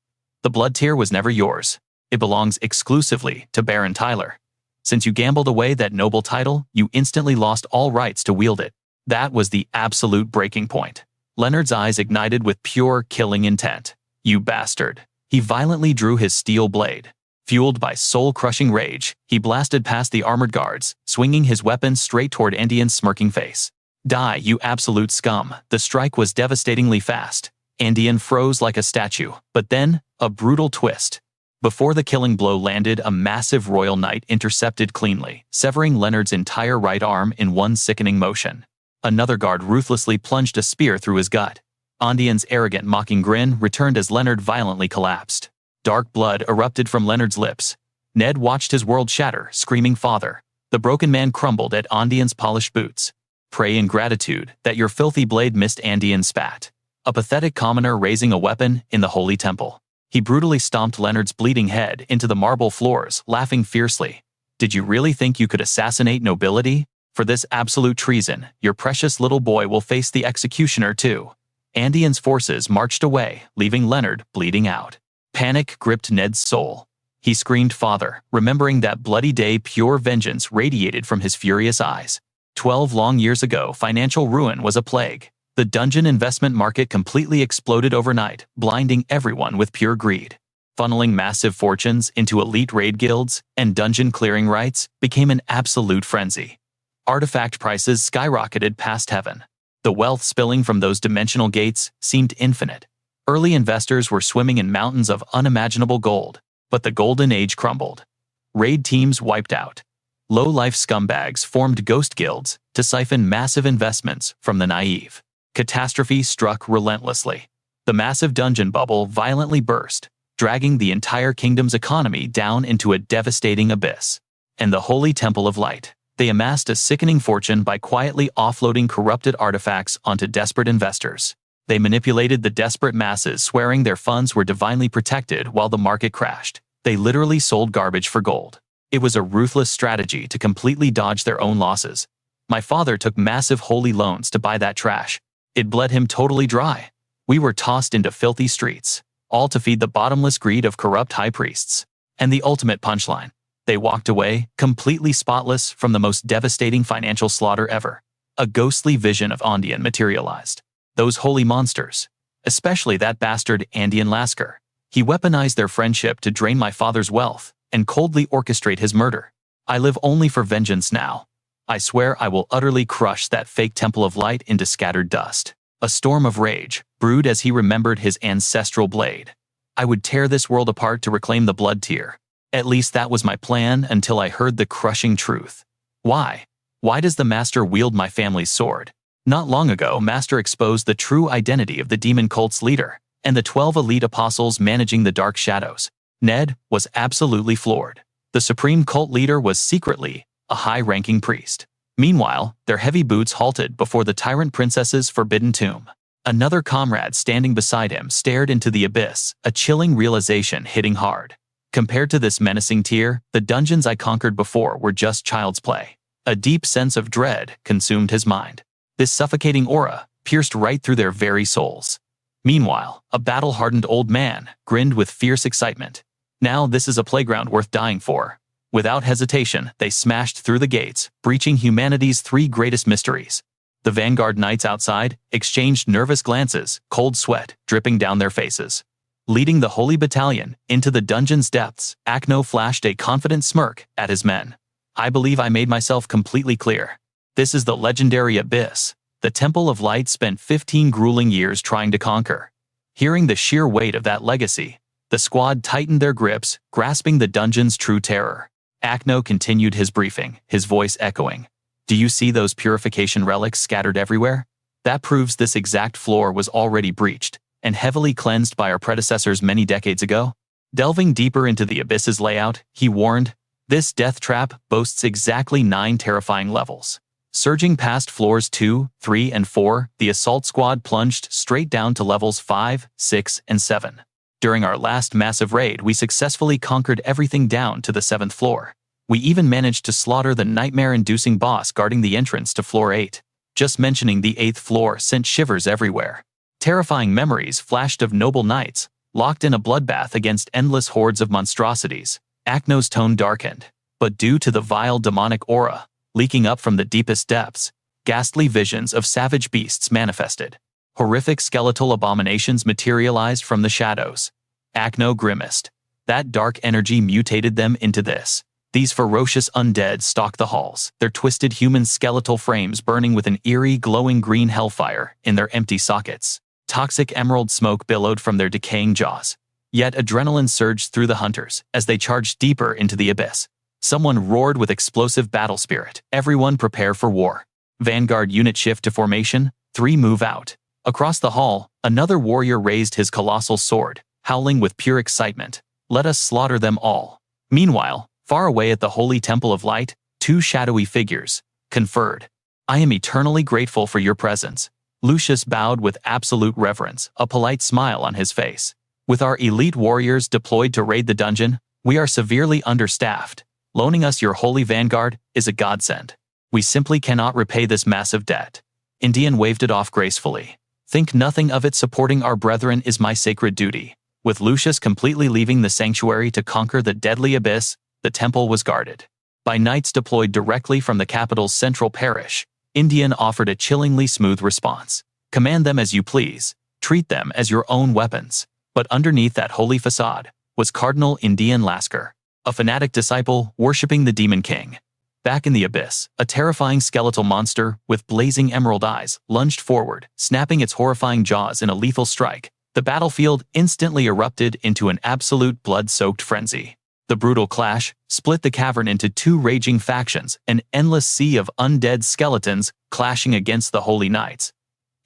The blood tier was never yours. It belongs exclusively to Baron Tyler. Since you gambled away that noble title, you instantly lost all rights to wield it. That was the absolute breaking point. Leonard's eyes ignited with pure killing intent. You bastard. He violently drew his steel blade. Fueled by soul-crushing rage, he blasted past the armored guards, swinging his weapon straight toward Andean's smirking face. Die, you absolute scum. The strike was devastatingly fast. Andean froze like a statue, but then, a brutal twist. Before the killing blow landed, a massive royal knight intercepted cleanly, severing Leonard's entire right arm in one sickening motion. Another guard ruthlessly plunged a spear through his gut. Andean's arrogant, mocking grin returned as Leonard violently collapsed. Dark blood erupted from Leonard's lips. Ned watched his world shatter, screaming, Father. The broken man crumbled at Andean's polished boots. Pray in gratitude that your filthy blade missed. Andean spat. A pathetic commoner raising a weapon in the holy temple. He brutally stomped Leonard's bleeding head into the marble floors, laughing fiercely. Did you really think you could assassinate nobility? For this absolute treason, your precious little boy will face the executioner too. Andean's forces marched away, leaving Leonard bleeding out. Panic gripped Ned's soul. He screamed, Father, remembering that bloody day. Pure vengeance radiated from his furious eyes. 12 long years ago, financial ruin was a plague. The dungeon investment market completely exploded overnight, blinding everyone with pure greed. Funneling massive fortunes into elite raid guilds and dungeon clearing rights became an absolute frenzy. Artifact prices skyrocketed past heaven. The wealth spilling from those dimensional gates seemed infinite. Early investors were swimming in mountains of unimaginable gold, but the golden age crumbled. Raid teams wiped out. Low-life scumbags formed ghost guilds to siphon massive investments from the naive. Catastrophe struck relentlessly. The massive dungeon bubble violently burst, dragging the entire kingdom's economy down into a devastating abyss. And the Holy Temple of Light. They amassed a sickening fortune by quietly offloading corrupted artifacts onto desperate investors. They manipulated the desperate masses, swearing their funds were divinely protected while the market crashed. They literally sold garbage for gold. It was a ruthless strategy to completely dodge their own losses. My father took massive holy loans to buy that trash. It bled him totally dry. We were tossed into filthy streets, all to feed the bottomless greed of corrupt high priests. And the ultimate punchline. They walked away, completely spotless from the most devastating financial slaughter ever. A ghostly vision of Andean materialized. Those holy monsters. Especially that bastard Andean Lasker. He weaponized their friendship to drain my father's wealth and coldly orchestrate his murder. I live only for vengeance now. I swear I will utterly crush that fake Temple of Light into scattered dust. A storm of rage brewed as he remembered his ancestral blade. I would tear this world apart to reclaim the blood tier. At least that was my plan until I heard the crushing truth. Why? Why does the Master wield my family's sword? Not long ago, Master exposed the true identity of the demon cult's leader and the 12 elite apostles managing the dark shadows. Ned was absolutely floored. The supreme cult leader was secretly a high-ranking priest. Meanwhile, their heavy boots halted before the tyrant princess's forbidden tomb. Another comrade standing beside him stared into the abyss, a chilling realization hitting hard. Compared to this menacing tier, the dungeons I conquered before were just child's play. A deep sense of dread consumed his mind. This suffocating aura pierced right through their very souls. Meanwhile, a battle-hardened old man grinned with fierce excitement. Now this is a playground worth dying for. Without hesitation, they smashed through the gates, breaching humanity's 3 greatest mysteries. The vanguard knights outside exchanged nervous glances, cold sweat dripping down their faces. Leading the Holy Battalion into the dungeon's depths, Akno flashed a confident smirk at his men. I believe I made myself completely clear. This is the legendary Abyss, the Temple of Light spent 15 grueling years trying to conquer. Hearing the sheer weight of that legacy, the squad tightened their grips, grasping the dungeon's true terror. Akno continued his briefing, his voice echoing. Do you see those purification relics scattered everywhere? That proves this exact floor was already breached and heavily cleansed by our predecessors many decades ago. Delving deeper into the Abyss's layout, he warned, this death trap boasts exactly 9 terrifying levels. Surging past floors 2, 3, and 4, the assault squad plunged straight down to levels 5, 6, and 7. During our last massive raid, we successfully conquered everything down to the 7th floor. We even managed to slaughter the nightmare-inducing boss guarding the entrance to floor 8. Just mentioning the 8th floor sent shivers everywhere. Terrifying memories flashed of noble knights, locked in a bloodbath against endless hordes of monstrosities. Akno's tone darkened, but due to the vile demonic aura leaking up from the deepest depths, ghastly visions of savage beasts manifested. Horrific skeletal abominations materialized from the shadows. Akno grimaced. That dark energy mutated them into this. These ferocious undead stalk the halls, their twisted human skeletal frames burning with an eerie glowing green hellfire in their empty sockets. Toxic emerald smoke billowed from their decaying jaws. Yet adrenaline surged through the hunters as they charged deeper into the abyss. Someone roared with explosive battle spirit. Everyone prepare for war. Vanguard unit shift to formation, 3 move out. Across the hall, another warrior raised his colossal sword, howling with pure excitement. Let us slaughter them all. Meanwhile, far away at the Holy Temple of Light, 2 shadowy figures conferred. I am eternally grateful for your presence. Lucius bowed with absolute reverence, a polite smile on his face. With our elite warriors deployed to raid the dungeon, we are severely understaffed. Loaning us your holy vanguard is a godsend. We simply cannot repay this massive debt. Indian waved it off gracefully. Think nothing of it. Supporting our brethren is my sacred duty. With Lucius completely leaving the sanctuary to conquer the deadly abyss, the temple was guarded by knights deployed directly from the capital's central parish. Indian offered a chillingly smooth response. Command them as you please. Treat them as your own weapons. But underneath that holy facade was Cardinal Indian Lasker, a fanatic disciple worshipping the Demon King. Back in the abyss, a terrifying skeletal monster with blazing emerald eyes lunged forward, snapping its horrifying jaws in a lethal strike. The battlefield instantly erupted into an absolute blood-soaked frenzy. The brutal clash split the cavern into 2 raging factions, an endless sea of undead skeletons clashing against the holy knights.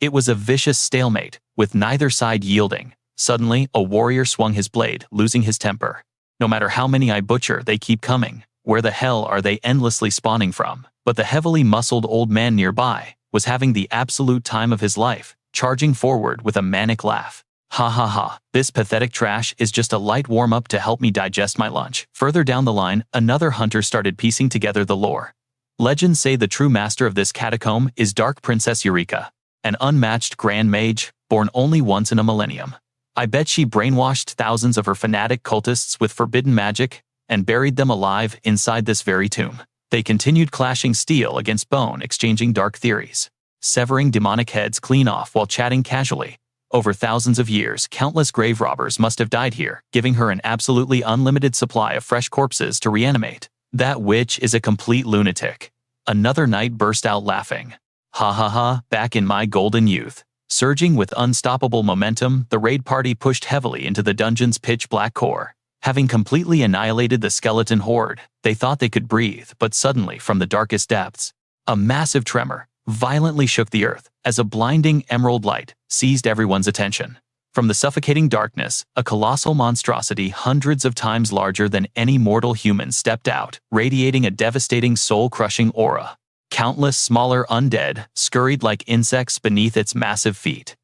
It was a vicious stalemate, with neither side yielding. Suddenly, a warrior swung his blade, losing his temper. No matter how many I butcher, they keep coming. Where the hell are they endlessly spawning from? But the heavily muscled old man nearby was having the absolute time of his life, charging forward with a manic laugh. Ha ha ha, this pathetic trash is just a light warm-up to help me digest my lunch. Further down the line, another hunter started piecing together the lore. Legends say the true master of this catacomb is Dark Princess Eureka, an unmatched grand mage, born only once in a millennium. I bet she brainwashed thousands of her fanatic cultists with forbidden magic and buried them alive inside this very tomb. They continued clashing steel against bone, exchanging dark theories, severing demonic heads clean off while chatting casually. Over thousands of years, countless grave robbers must have died here, giving her an absolutely unlimited supply of fresh corpses to reanimate. That witch is a complete lunatic. Another knight burst out laughing. Ha ha ha, back in my golden youth. Surging with unstoppable momentum, the raid party pushed heavily into the dungeon's pitch-black core. Having completely annihilated the skeleton horde, they thought they could breathe, but suddenly, from the darkest depths, a massive tremor violently shook the earth as a blinding emerald light seized everyone's attention. From the suffocating darkness, a colossal monstrosity hundreds of times larger than any mortal human stepped out, radiating a devastating soul-crushing aura. Countless smaller undead scurried like insects beneath its massive feet.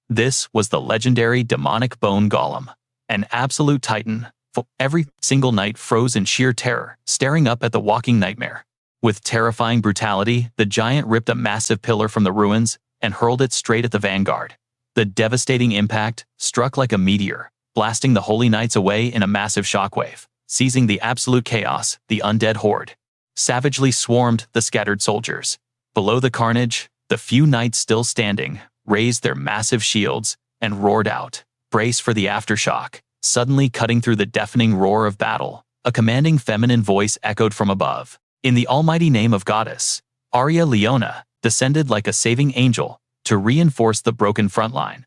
This was the legendary demonic bone golem, an absolute titan. Every single knight froze in sheer terror, staring up at the walking nightmare. With terrifying brutality, the giant ripped a massive pillar from the ruins and hurled it straight at the vanguard. The devastating impact struck like a meteor, blasting the holy knights away in a massive shockwave. Seizing the absolute chaos, the undead horde savagely swarmed the scattered soldiers. Below the carnage, the few knights still standing raised their massive shields and roared out, Brace for the aftershock. Suddenly cutting through the deafening roar of battle, a commanding feminine voice echoed from above. In the almighty name of Goddess, Arya Leona descended like a saving angel to reinforce the broken front line.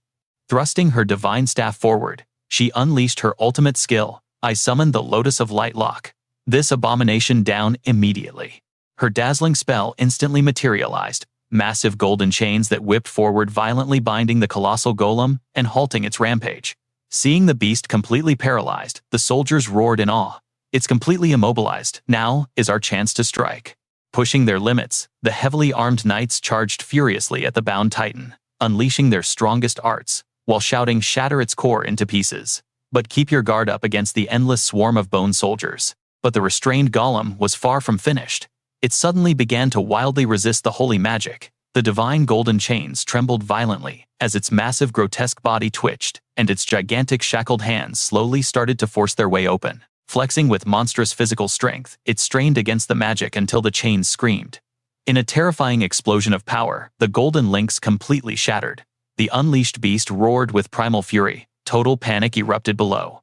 Thrusting her divine staff forward, she unleashed her ultimate skill. I summoned the Lotus of Light Lock. This abomination down immediately. Her dazzling spell instantly materialized, massive golden chains that whipped forward, violently binding the colossal golem and halting its rampage. Seeing the beast completely paralyzed, the soldiers roared in awe. It's completely immobilized. Now is our chance to strike. Pushing their limits, the heavily armed knights charged furiously at the bound titan, unleashing their strongest arts, while shouting, "Shatter its core into pieces. But keep your guard up against the endless swarm of bone soldiers." But the restrained golem was far from finished. It suddenly began to wildly resist the holy magic. The divine golden chains trembled violently as its massive grotesque body twitched, and its gigantic shackled hands slowly started to force their way open. Flexing with monstrous physical strength, it strained against the magic until the chains screamed. In a terrifying explosion of power, the golden links completely shattered. The unleashed beast roared with primal fury. Total panic erupted below.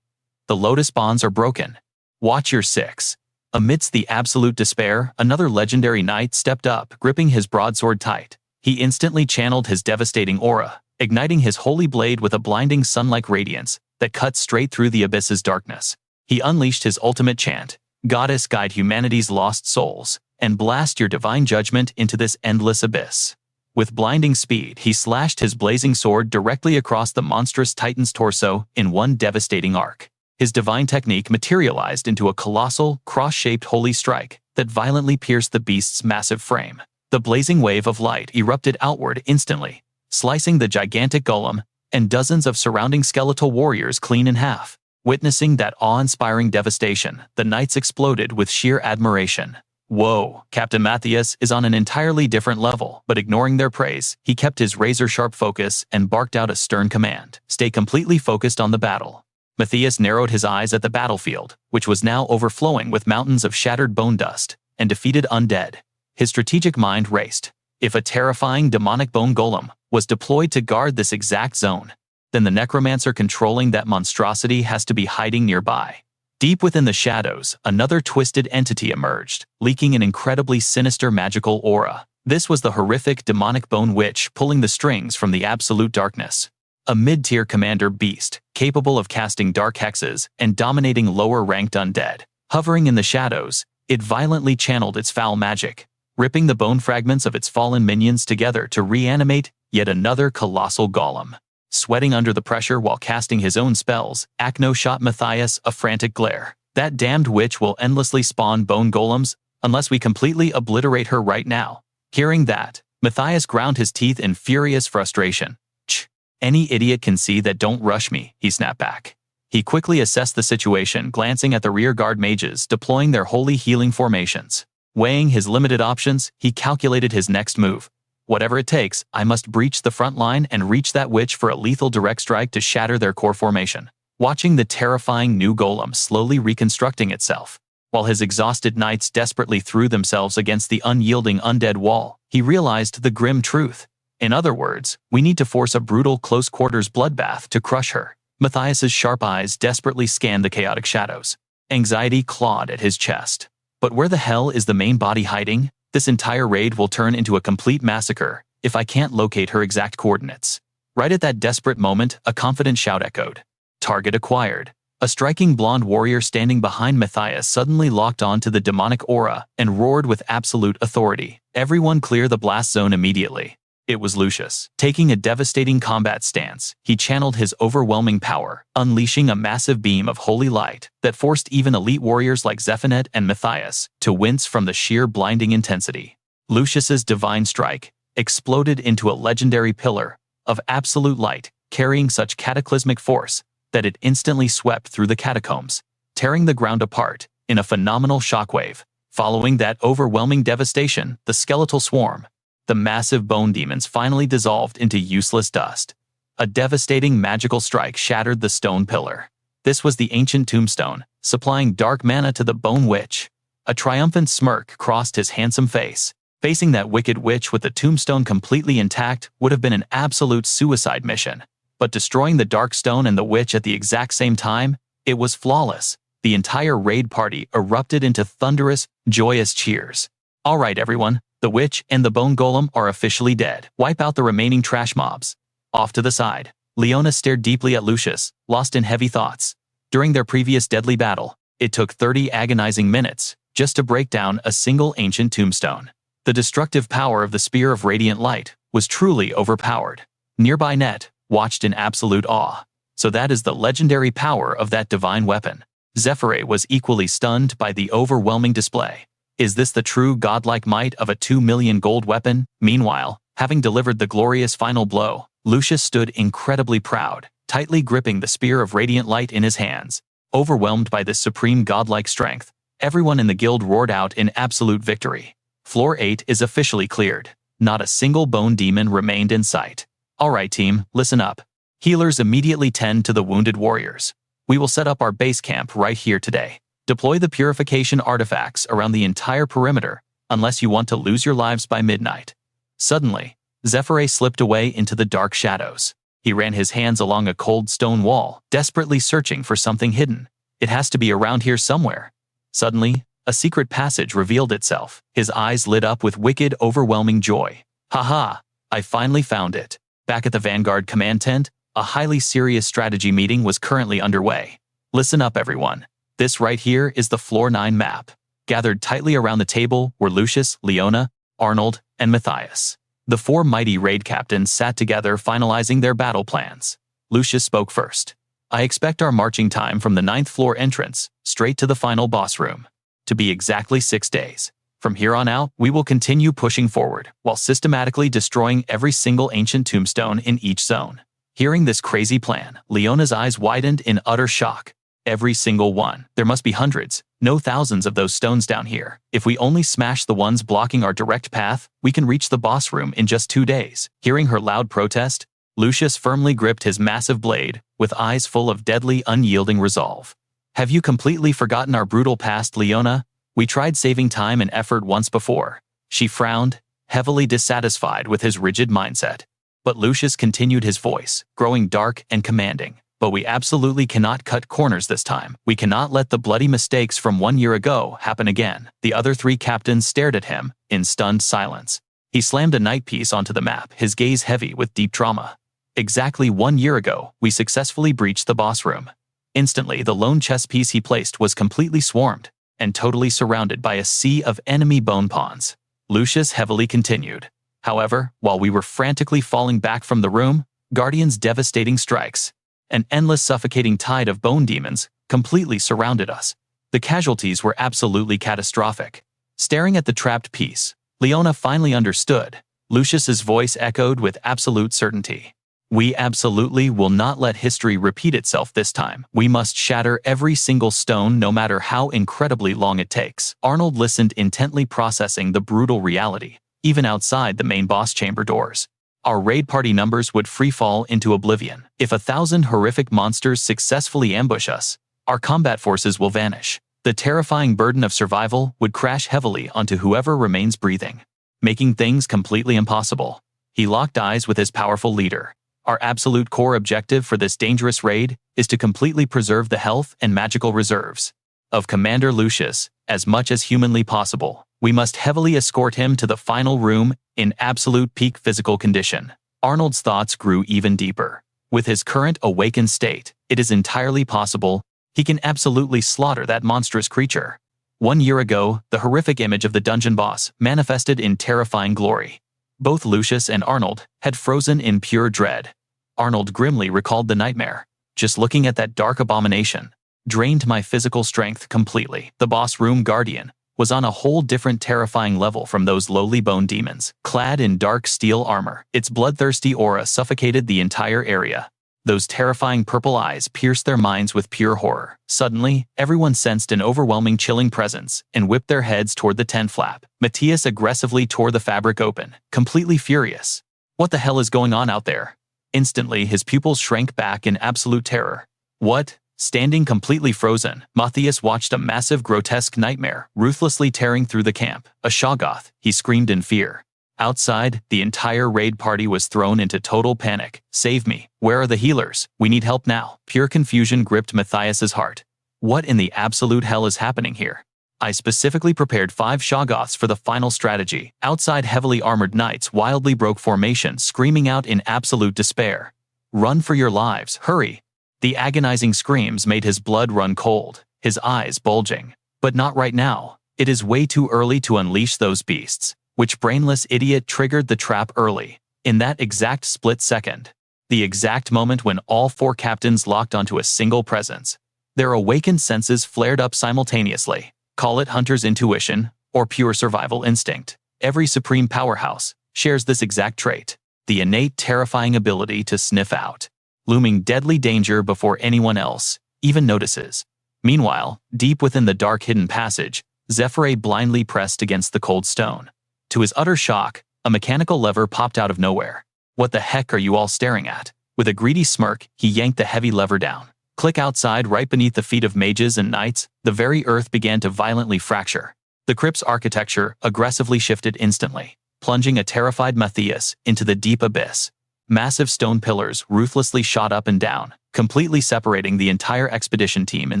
The lotus bonds are broken. Watch your six. Amidst the absolute despair, another legendary knight stepped up, gripping his broadsword tight. He instantly channeled his devastating aura, igniting his holy blade with a blinding sun-like radiance that cut straight through the abyss's darkness. He unleashed his ultimate chant, "Goddess, guide humanity's lost souls, and blast your divine judgment into this endless abyss." With blinding speed, he slashed his blazing sword directly across the monstrous titan's torso in one devastating arc. His divine technique materialized into a colossal, cross-shaped holy strike that violently pierced the beast's massive frame. The blazing wave of light erupted outward instantly, slicing the gigantic golem and dozens of surrounding skeletal warriors clean in half. Witnessing that awe-inspiring devastation, the knights exploded with sheer admiration. Whoa, Captain Matthias is on an entirely different level, but ignoring their praise, he kept his razor-sharp focus and barked out a stern command. Stay completely focused on the battle. Matthias narrowed his eyes at the battlefield, which was now overflowing with mountains of shattered bone dust and defeated undead. His strategic mind raced. If a terrifying demonic bone golem was deployed to guard this exact zone, then the necromancer controlling that monstrosity has to be hiding nearby. Deep within the shadows, another twisted entity emerged, leaking an incredibly sinister magical aura. This was the horrific demonic bone witch pulling the strings from the absolute darkness. A mid-tier commander beast, capable of casting dark hexes and dominating lower-ranked undead. Hovering in the shadows, it violently channeled its foul magic, ripping the bone fragments of its fallen minions together to reanimate yet another colossal golem. Sweating under the pressure while casting his own spells, Acno shot Matthias a frantic glare. That damned witch will endlessly spawn bone golems unless we completely obliterate her right now. Hearing that, Matthias ground his teeth in furious frustration. "Ch! Any idiot can see that, don't rush me," he snapped back. He quickly assessed the situation, glancing at the rearguard mages deploying their holy healing formations. Weighing his limited options, he calculated his next move. Whatever it takes, I must breach the front line and reach that witch for a lethal direct strike to shatter their core formation. Watching the terrifying new golem slowly reconstructing itself, while his exhausted knights desperately threw themselves against the unyielding undead wall, he realized the grim truth. In other words, we need to force a brutal close-quarters bloodbath to crush her. Matthias's sharp eyes desperately scanned the chaotic shadows. Anxiety clawed at his chest. But where the hell is the main body hiding? This entire raid will turn into a complete massacre if I can't locate her exact coordinates. Right at that desperate moment, a confident shout echoed. Target acquired. A striking blonde warrior standing behind Matthias suddenly locked on to the demonic aura and roared with absolute authority. Everyone clear the blast zone immediately. It was Lucius. Taking a devastating combat stance, he channeled his overwhelming power, unleashing a massive beam of holy light that forced even elite warriors like Zephyr and Matthias to wince from the sheer blinding intensity. Lucius's divine strike exploded into a legendary pillar of absolute light, carrying such cataclysmic force that it instantly swept through the catacombs, tearing the ground apart in a phenomenal shockwave. Following that overwhelming devastation, the skeletal swarm, the massive bone demons, finally dissolved into useless dust. A devastating magical strike shattered the stone pillar. This was the ancient tombstone, supplying dark mana to the bone witch. A triumphant smirk crossed his handsome face. Facing that wicked witch with the tombstone completely intact would have been an absolute suicide mission. but destroying the Dark Stone and the Witch at the exact same time, it was flawless. The entire raid party erupted into thunderous, joyous cheers. Alright everyone, the Witch and the Bone Golem are officially dead. Wipe out the remaining trash mobs. Off to the side, Leona stared deeply at Lucius, lost in heavy thoughts. During their previous deadly battle, it took 30 agonizing minutes just to break down a single ancient tombstone. The destructive power of the Spear of Radiant Light was truly overpowered. Nearby Net watched in absolute awe. So that is the legendary power of that divine weapon. Zephyr was equally stunned by the overwhelming display. Is this the true godlike might of a 2 million gold weapon? Meanwhile, having delivered the glorious final blow, Lucius stood incredibly proud, tightly gripping the Spear of Radiant Light in his hands. Overwhelmed by this supreme godlike strength, everyone in the guild roared out in absolute victory. Floor 8 is officially cleared. Not a single bone demon remained in sight. Alright team, listen up. Healers immediately tend to the wounded warriors. We will set up our base camp right here today. Deploy the purification artifacts around the entire perimeter, unless you want to lose your lives by midnight. Suddenly, Zephyr slipped away into the dark shadows. He ran his hands along a cold stone wall, desperately searching for something hidden. It has to be around here somewhere. Suddenly, a secret passage revealed itself. His eyes lit up with wicked, overwhelming joy. Haha, I finally found it. Back at the Vanguard command tent, a highly serious strategy meeting was currently underway. Listen up everyone. This right here is the Floor 9 map. Gathered tightly around the table were Lucius, Leona, Arnold, and Matthias. The 4 mighty raid captains sat together finalizing their battle plans. Lucius spoke first. I expect our marching time from the 9th floor entrance, straight to the final boss room, to be exactly 6 days. From here on out, we will continue pushing forward, while systematically destroying every single ancient tombstone in each zone. Hearing this crazy plan, Leona's eyes widened in utter shock. Every single one. There must be hundreds, no thousands of those stones down here. If we only smash the ones blocking our direct path, we can reach the boss room in just 2 days. Hearing her loud protest, Lucius firmly gripped his massive blade, with eyes full of deadly, unyielding resolve. Have you completely forgotten our brutal past, Leona? We tried saving time and effort once before. She frowned, heavily dissatisfied with his rigid mindset. But Lucius continued, his voice growing dark and commanding. But we absolutely cannot cut corners this time. We cannot let the bloody mistakes from 1 year ago happen again. The other 3 captains stared at him in stunned silence. He slammed a night piece onto the map, his gaze heavy with deep trauma. Exactly 1 year ago, we successfully breached the boss room. Instantly, the lone chess piece he placed was completely swarmed and totally surrounded by a sea of enemy bone pawns. Lucius heavily continued. However, while we were frantically falling back from the room, Guardian's devastating strikes, an endless suffocating tide of bone demons, completely surrounded us. The casualties were absolutely catastrophic. Staring at the trapped piece, Leona finally understood. Lucius's voice echoed with absolute certainty. We absolutely will not let history repeat itself this time. We must shatter every single stone, no matter how incredibly long it takes. Arnold listened intently, processing the brutal reality. Even outside the main boss chamber doors, our raid party numbers would freefall into oblivion. If 1,000 horrific monsters successfully ambush us, our combat forces will vanish. The terrifying burden of survival would crash heavily onto whoever remains breathing, making things completely impossible. He locked eyes with his powerful leader. Our absolute core objective for this dangerous raid is to completely preserve the health and magical reserves of Commander Lucius as much as humanly possible. We must heavily escort him to the final room in absolute peak physical condition. Arnold's thoughts grew even deeper. With his current awakened state, it is entirely possible he can absolutely slaughter that monstrous creature. 1 year ago, the horrific image of the dungeon boss manifested in terrifying glory. Both Lucius and Arnold had frozen in pure dread. Arnold grimly recalled the nightmare. Just looking at that dark abomination drained my physical strength completely. The boss room guardian was on a whole different terrifying level from those lowly bone demons. Clad in dark steel armor, its bloodthirsty aura suffocated the entire area. Those terrifying purple eyes pierced their minds with pure horror. Suddenly, everyone sensed an overwhelming chilling presence and whipped their heads toward the tent flap. Matthias aggressively tore the fabric open, completely furious. What the hell is going on out there? Instantly, his pupils shrank back in absolute terror. What? Standing completely frozen, Matthias watched a massive, grotesque nightmare ruthlessly tearing through the camp. A Shaggoth, he screamed in fear. Outside, the entire raid party was thrown into total panic. "Save me. Where are the healers? We need help now." Pure confusion gripped Matthias's heart. What in the absolute hell is happening here? I specifically prepared 5 Shaggoths for the final strategy. Outside, heavily armored knights wildly broke formation, screaming out in absolute despair. "Run for your lives, hurry!" The agonizing screams made his blood run cold, his eyes bulging. But not right now. It is way too early to unleash those beasts. Which brainless idiot triggered the trap early? In that exact split second. The exact moment when all 4 captains locked onto a single presence. Their awakened senses flared up simultaneously. Call it hunter's intuition, or pure survival instinct. Every supreme powerhouse shares this exact trait. The innate terrifying ability to sniff out looming deadly danger before anyone else even notices. Meanwhile, deep within the dark hidden passage, Zephyr blindly pressed against the cold stone. To his utter shock, a mechanical lever popped out of nowhere. "What the heck are you all staring at?" With a greedy smirk, he yanked the heavy lever down. Click. Outside, right beneath the feet of mages and knights, the very earth began to violently fracture. The crypt's architecture aggressively shifted instantly, plunging a terrified Matthias into the deep abyss. Massive stone pillars ruthlessly shot up and down, completely separating the entire expedition team in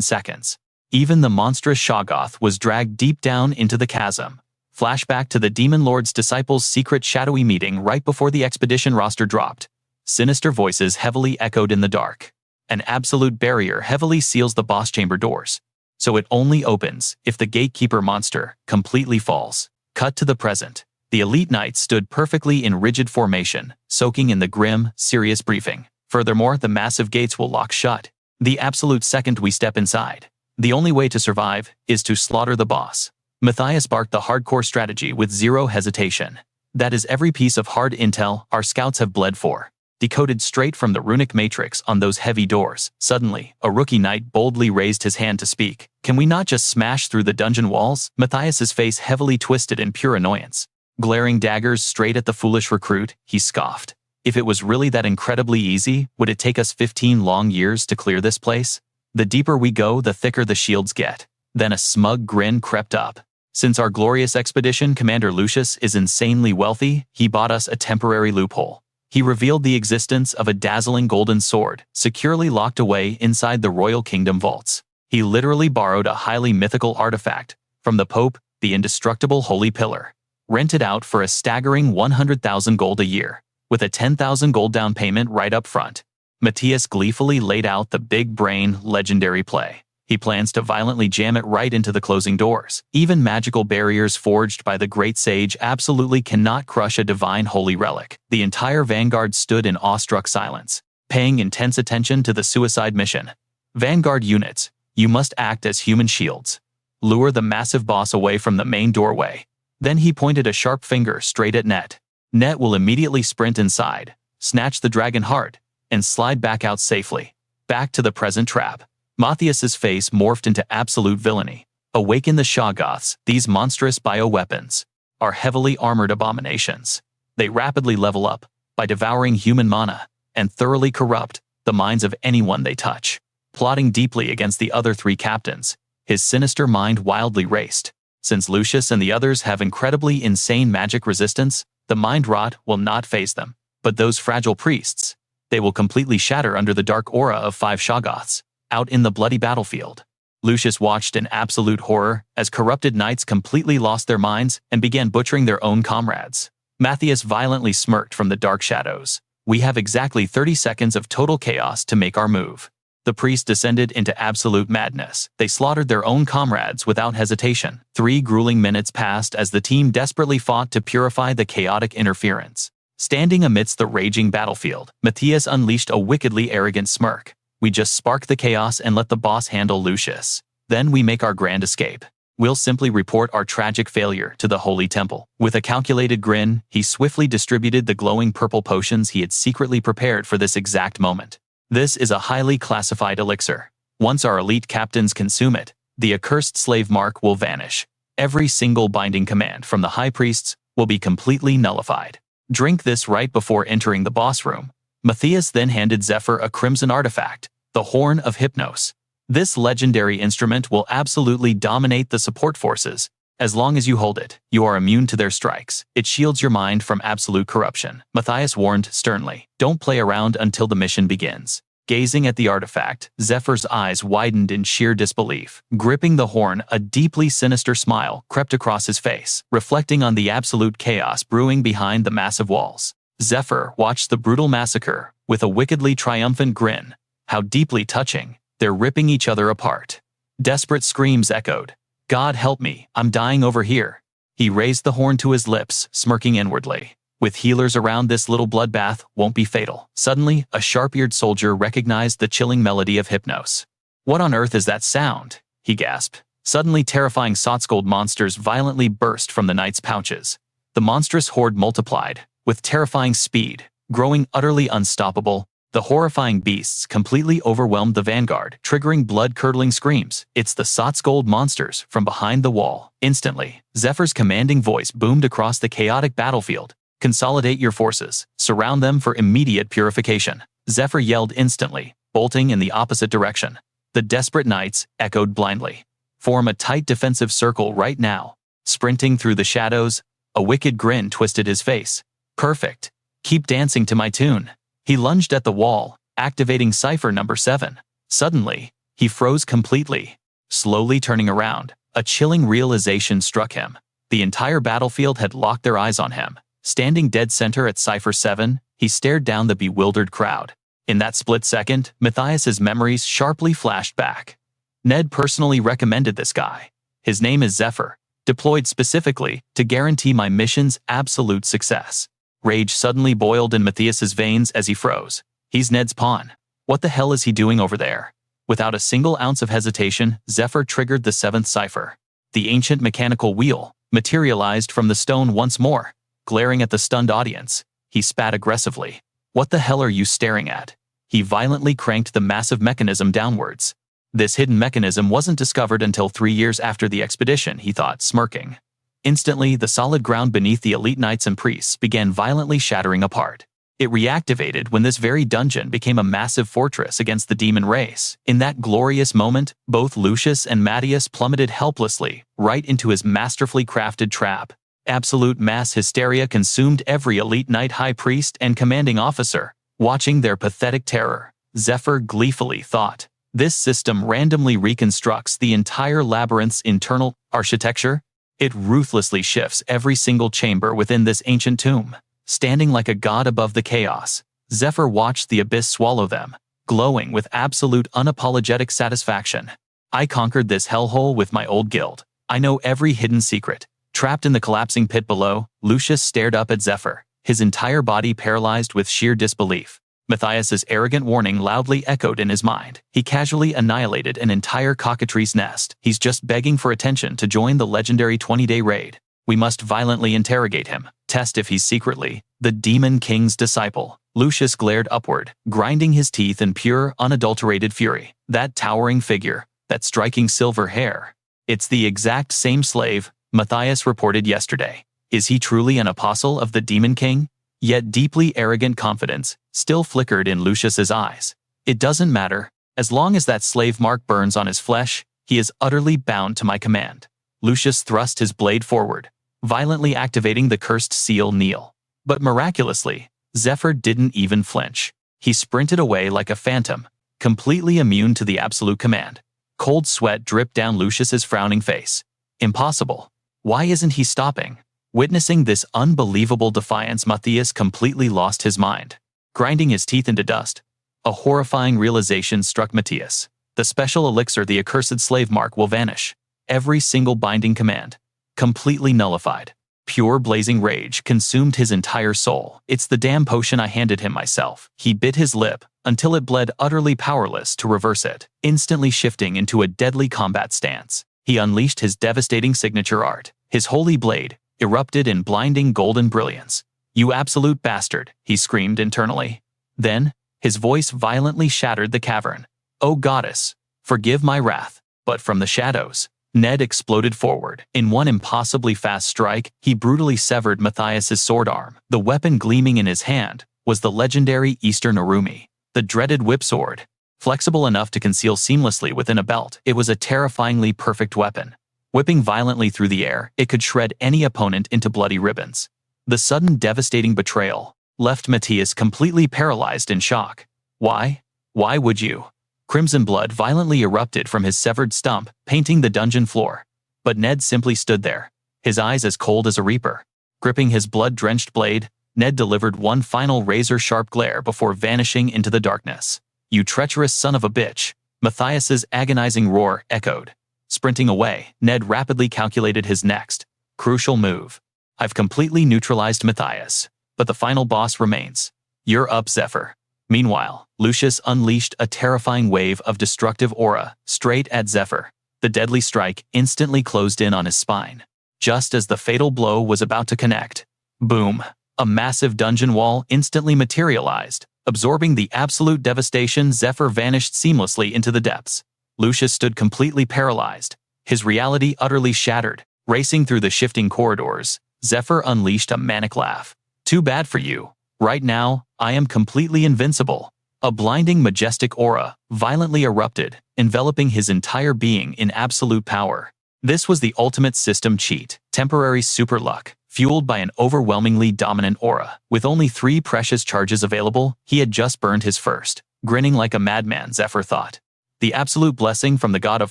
seconds. Even the monstrous Shaggoth was dragged deep down into the chasm. Flashback to the Demon Lord's disciples' secret shadowy meeting right before the expedition roster dropped. Sinister voices heavily echoed in the dark. An absolute barrier heavily seals the boss chamber doors, so it only opens if the gatekeeper monster completely falls. Cut to the present. The elite knights stood perfectly in rigid formation, soaking in the grim, serious briefing. Furthermore, the massive gates will lock shut the absolute second we step inside. The only way to survive is to slaughter the boss. Matthias barked the hardcore strategy with zero hesitation. That is every piece of hard intel our scouts have bled for. Decoded straight from the runic matrix on those heavy doors. Suddenly, a rookie knight boldly raised his hand to speak. "Can we not just smash through the dungeon walls?" Matthias's face heavily twisted in pure annoyance. Glaring daggers straight at the foolish recruit, he scoffed. "If it was really that incredibly easy, would it take us 15 long years to clear this place? The deeper we go, the thicker the shields get." Then a smug grin crept up. "Since our glorious expedition Commander Lucius is insanely wealthy, he bought us a temporary loophole." He revealed the existence of a dazzling golden sword, securely locked away inside the Royal Kingdom vaults. He literally borrowed a highly mythical artifact from the Pope, the indestructible Holy Pillar, rented out for a staggering 100,000 gold a year, with a 10,000 gold down payment right up front. Matthias gleefully laid out the big brain legendary play. He plans to violently jam it right into the closing doors. Even magical barriers forged by the great sage absolutely cannot crush a divine holy relic. The entire vanguard stood in awestruck silence, paying intense attention to the suicide mission. "Vanguard units, you must act as human shields. Lure the massive boss away from the main doorway." Then he pointed a sharp finger straight at Net. Net will immediately sprint inside, snatch the dragon heart, and slide back out safely. Back to the present trap. Matthias's face morphed into absolute villainy. "Awaken the Shaggoths. These monstrous bioweapons are heavily armored abominations. They rapidly level up by devouring human mana and thoroughly corrupt the minds of anyone they touch." Plotting deeply against the other 3 captains, his sinister mind wildly raced. Since Lucius and the others have incredibly insane magic resistance, the mind rot will not faze them. But those fragile priests, they will completely shatter under the dark aura of 5 Shaggoths. Out in the bloody battlefield, Lucius watched in absolute horror as corrupted knights completely lost their minds and began butchering their own comrades. Matthias violently smirked from the dark shadows. "We have exactly 30 seconds of total chaos to make our move." The priests descended into absolute madness. They slaughtered their own comrades without hesitation. 3 grueling minutes passed as the team desperately fought to purify the chaotic interference. Standing amidst the raging battlefield, Matthias unleashed a wickedly arrogant smirk. "We just spark the chaos and let the boss handle Lucius. Then we make our grand escape. We'll simply report our tragic failure to the Holy Temple." With a calculated grin, he swiftly distributed the glowing purple potions he had secretly prepared for this exact moment. "This is a highly classified elixir. Once our elite captains consume it, the accursed slave mark will vanish. Every single binding command from the high priests will be completely nullified. Drink this right before entering the boss room." Matthias then handed Zephyr a crimson artifact, the Horn of Hypnos. This legendary instrument will absolutely dominate the support forces As long as you hold it, you are immune to their strikes. It shields your mind from absolute corruption. Matthias warned sternly. Don't play around until the mission begins. Gazing at the artifact, Zephyr's eyes widened in sheer disbelief. Gripping the horn, a deeply sinister smile crept across his face, reflecting on the absolute chaos brewing behind the massive walls. Zephyr watched the brutal massacre with a wickedly triumphant grin. How deeply touching. They're ripping each other apart. Desperate screams echoed. God help me, I'm dying over here. He raised the horn to his lips, smirking inwardly. With healers around, this little bloodbath won't be fatal. Suddenly, a sharp-eared soldier recognized the chilling melody of Hypnos. What on earth is that sound? He gasped. Suddenly, terrifying Sotsgold monsters violently burst from the knight's pouches. The monstrous horde multiplied, with terrifying speed, growing utterly unstoppable. The horrifying beasts completely overwhelmed the vanguard, triggering blood-curdling screams. It's the Sotsgold monsters from behind the wall. Instantly, Zephyr's commanding voice boomed across the chaotic battlefield. Consolidate your forces. Surround them for immediate purification. Zephyr yelled instantly, bolting in the opposite direction. The desperate knights echoed blindly. Form a tight defensive circle right now. Sprinting through the shadows, a wicked grin twisted his face. Perfect. Keep dancing to my tune. He lunged at the wall, activating Cipher number 7. Suddenly, he froze completely. Slowly turning around, a chilling realization struck him. The entire battlefield had locked their eyes on him. Standing dead center at Cipher 7, he stared down the bewildered crowd. In that split second, Matthias's memories sharply flashed back. Ned personally recommended this guy. His name is Zephyr, deployed specifically to guarantee my mission's absolute success. Rage suddenly boiled in Matthias's veins as he froze. He's Ned's pawn. What the hell is he doing over there? Without a single ounce of hesitation, Zephyr triggered the 7th cipher. The ancient mechanical wheel materialized from the stone once more. Glaring at the stunned audience, he spat aggressively. What the hell are you staring at? He violently cranked the massive mechanism downwards. This hidden mechanism wasn't discovered until 3 years after the expedition, he thought, smirking. Instantly, the solid ground beneath the elite knights and priests began violently shattering apart. It reactivated when this very dungeon became a massive fortress against the demon race. In that glorious moment, both Lucius and Matthias plummeted helplessly, right into his masterfully crafted trap. Absolute mass hysteria consumed every elite knight, high priest, and commanding officer. Watching their pathetic terror, Zephyr gleefully thought, this system randomly reconstructs the entire labyrinth's internal architecture. It ruthlessly shifts every single chamber within this ancient tomb. Standing like a god above the chaos, Zephyr watched the abyss swallow them, glowing with absolute unapologetic satisfaction. I conquered this hellhole with my old guild. I know every hidden secret. Trapped in the collapsing pit below, Lucius stared up at Zephyr, his entire body paralyzed with sheer disbelief. Matthias's arrogant warning loudly echoed in his mind. He casually annihilated an entire cockatrice nest. He's just begging for attention to join the legendary 20-day raid. We must violently interrogate him, test if he's secretly the Demon King's disciple. Lucius glared upward, grinding his teeth in pure, unadulterated fury. That towering figure, that striking silver hair. It's the exact same slave Matthias reported yesterday. Is he truly an apostle of the Demon King? Yet deeply arrogant confidence still flickered in Lucius's eyes. It doesn't matter. As long as that slave mark burns on his flesh, he is utterly bound to my command. Lucius thrust his blade forward, violently activating the cursed seal kneel. But miraculously, Zephyr didn't even flinch. He sprinted away like a phantom, completely immune to the absolute command. Cold sweat dripped down Lucius's frowning face. Impossible. Why isn't he stopping? Witnessing this unbelievable defiance, Matthias completely lost his mind. Grinding his teeth into dust, a horrifying realization struck Matthias. The special elixir, the accursed slave mark, will vanish. Every single binding command, completely nullified. Pure blazing rage consumed his entire soul. It's the damn potion I handed him myself. He bit his lip until it bled, utterly powerless to reverse it. Instantly shifting into a deadly combat stance, he unleashed his devastating signature art. His holy blade erupted in blinding golden brilliance. You absolute bastard, he screamed internally. Then, his voice violently shattered the cavern. Oh goddess, forgive my wrath. But from the shadows, Ned exploded forward. In one impossibly fast strike, he brutally severed Matthias's sword arm. The weapon gleaming in his hand was the legendary Eastern Urumi, the dreaded whip sword. Flexible enough to conceal seamlessly within a belt, it was a terrifyingly perfect weapon. Whipping violently through the air, it could shred any opponent into bloody ribbons. The sudden devastating betrayal left Matthias completely paralyzed in shock. Why? Why would you? Crimson blood violently erupted from his severed stump, painting the dungeon floor. But Ned simply stood there, his eyes as cold as a reaper. Gripping his blood-drenched blade, Ned delivered one final razor-sharp glare before vanishing into the darkness. "You treacherous son of a bitch!" Matthias's agonizing roar echoed. Sprinting away, Ned rapidly calculated his next crucial move. "I've completely neutralized Matthias, but the final boss remains. You're up, Zephyr." Meanwhile, Lucius unleashed a terrifying wave of destructive aura straight at Zephyr. The deadly strike instantly closed in on his spine. Just as the fatal blow was about to connect, boom, a massive dungeon wall instantly materialized. Absorbing the absolute devastation, Zephyr vanished seamlessly into the depths. Lucius stood completely paralyzed, his reality utterly shattered. Racing through the shifting corridors, Zephyr unleashed a manic laugh. "Too bad for you. Right now, I am completely invincible." A blinding, majestic aura violently erupted, enveloping his entire being in absolute power. This was the ultimate system cheat, temporary super luck, fueled by an overwhelmingly dominant aura. With only 3 precious charges available, he had just burned his first. Grinning like a madman, Zephyr thought. The absolute blessing from the god of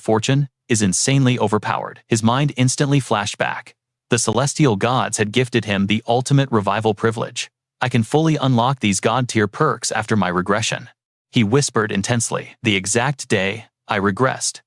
fortune is insanely overpowered. His mind instantly flashed back. The celestial gods had gifted him the ultimate revival privilege. "I can fully unlock these god-tier perks after my regression," he whispered intensely. "The exact day I regressed."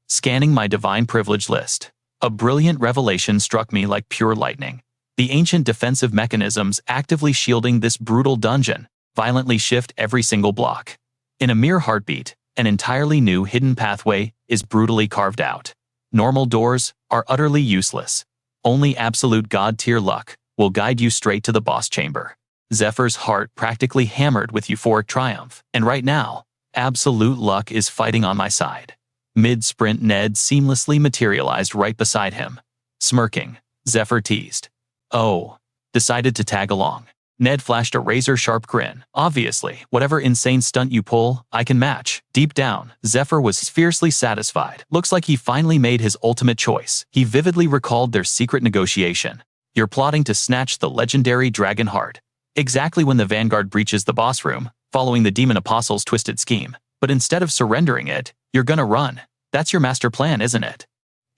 Scanning my divine privilege list, a brilliant revelation struck me like pure lightning. The ancient defensive mechanisms actively shielding this brutal dungeon violently shift every single block. In a mere heartbeat, an entirely new hidden pathway is brutally carved out. Normal doors are utterly useless. Only absolute god-tier luck will guide you straight to the boss chamber. Zephyr's heart practically hammered with euphoric triumph. And right now, absolute luck is fighting on my side. Mid-sprint, Ned seamlessly materialized right beside him. Smirking, Zephyr teased. "Oh, decided to tag along." Ned flashed a razor-sharp grin. "Obviously, whatever insane stunt you pull, I can match." Deep down, Zephyr was fiercely satisfied. Looks like he finally made his ultimate choice. He vividly recalled their secret negotiation. "You're plotting to snatch the legendary dragon heart. Exactly when the Vanguard breaches the boss room, following the Demon Apostle's twisted scheme. But instead of surrendering it, you're gonna run. That's your master plan, isn't it?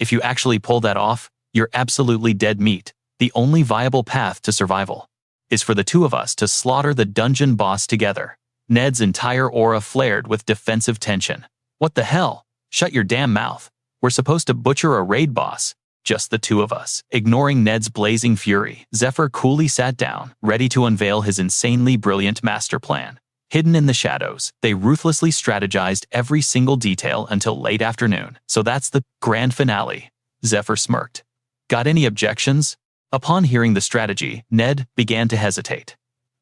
If you actually pull that off, you're absolutely dead meat. The only viable path to survival is for the two of us to slaughter the dungeon boss together." Ned's entire aura flared with defensive tension. "What the hell? Shut your damn mouth. We're supposed to butcher a raid boss. Just the two of us." Ignoring Ned's blazing fury, Zephyr coolly sat down, ready to unveil his insanely brilliant master plan. Hidden in the shadows, they ruthlessly strategized every single detail until late afternoon. "So that's the grand finale," Zephyr smirked. "Got any objections?" Upon hearing the strategy, Ned began to hesitate.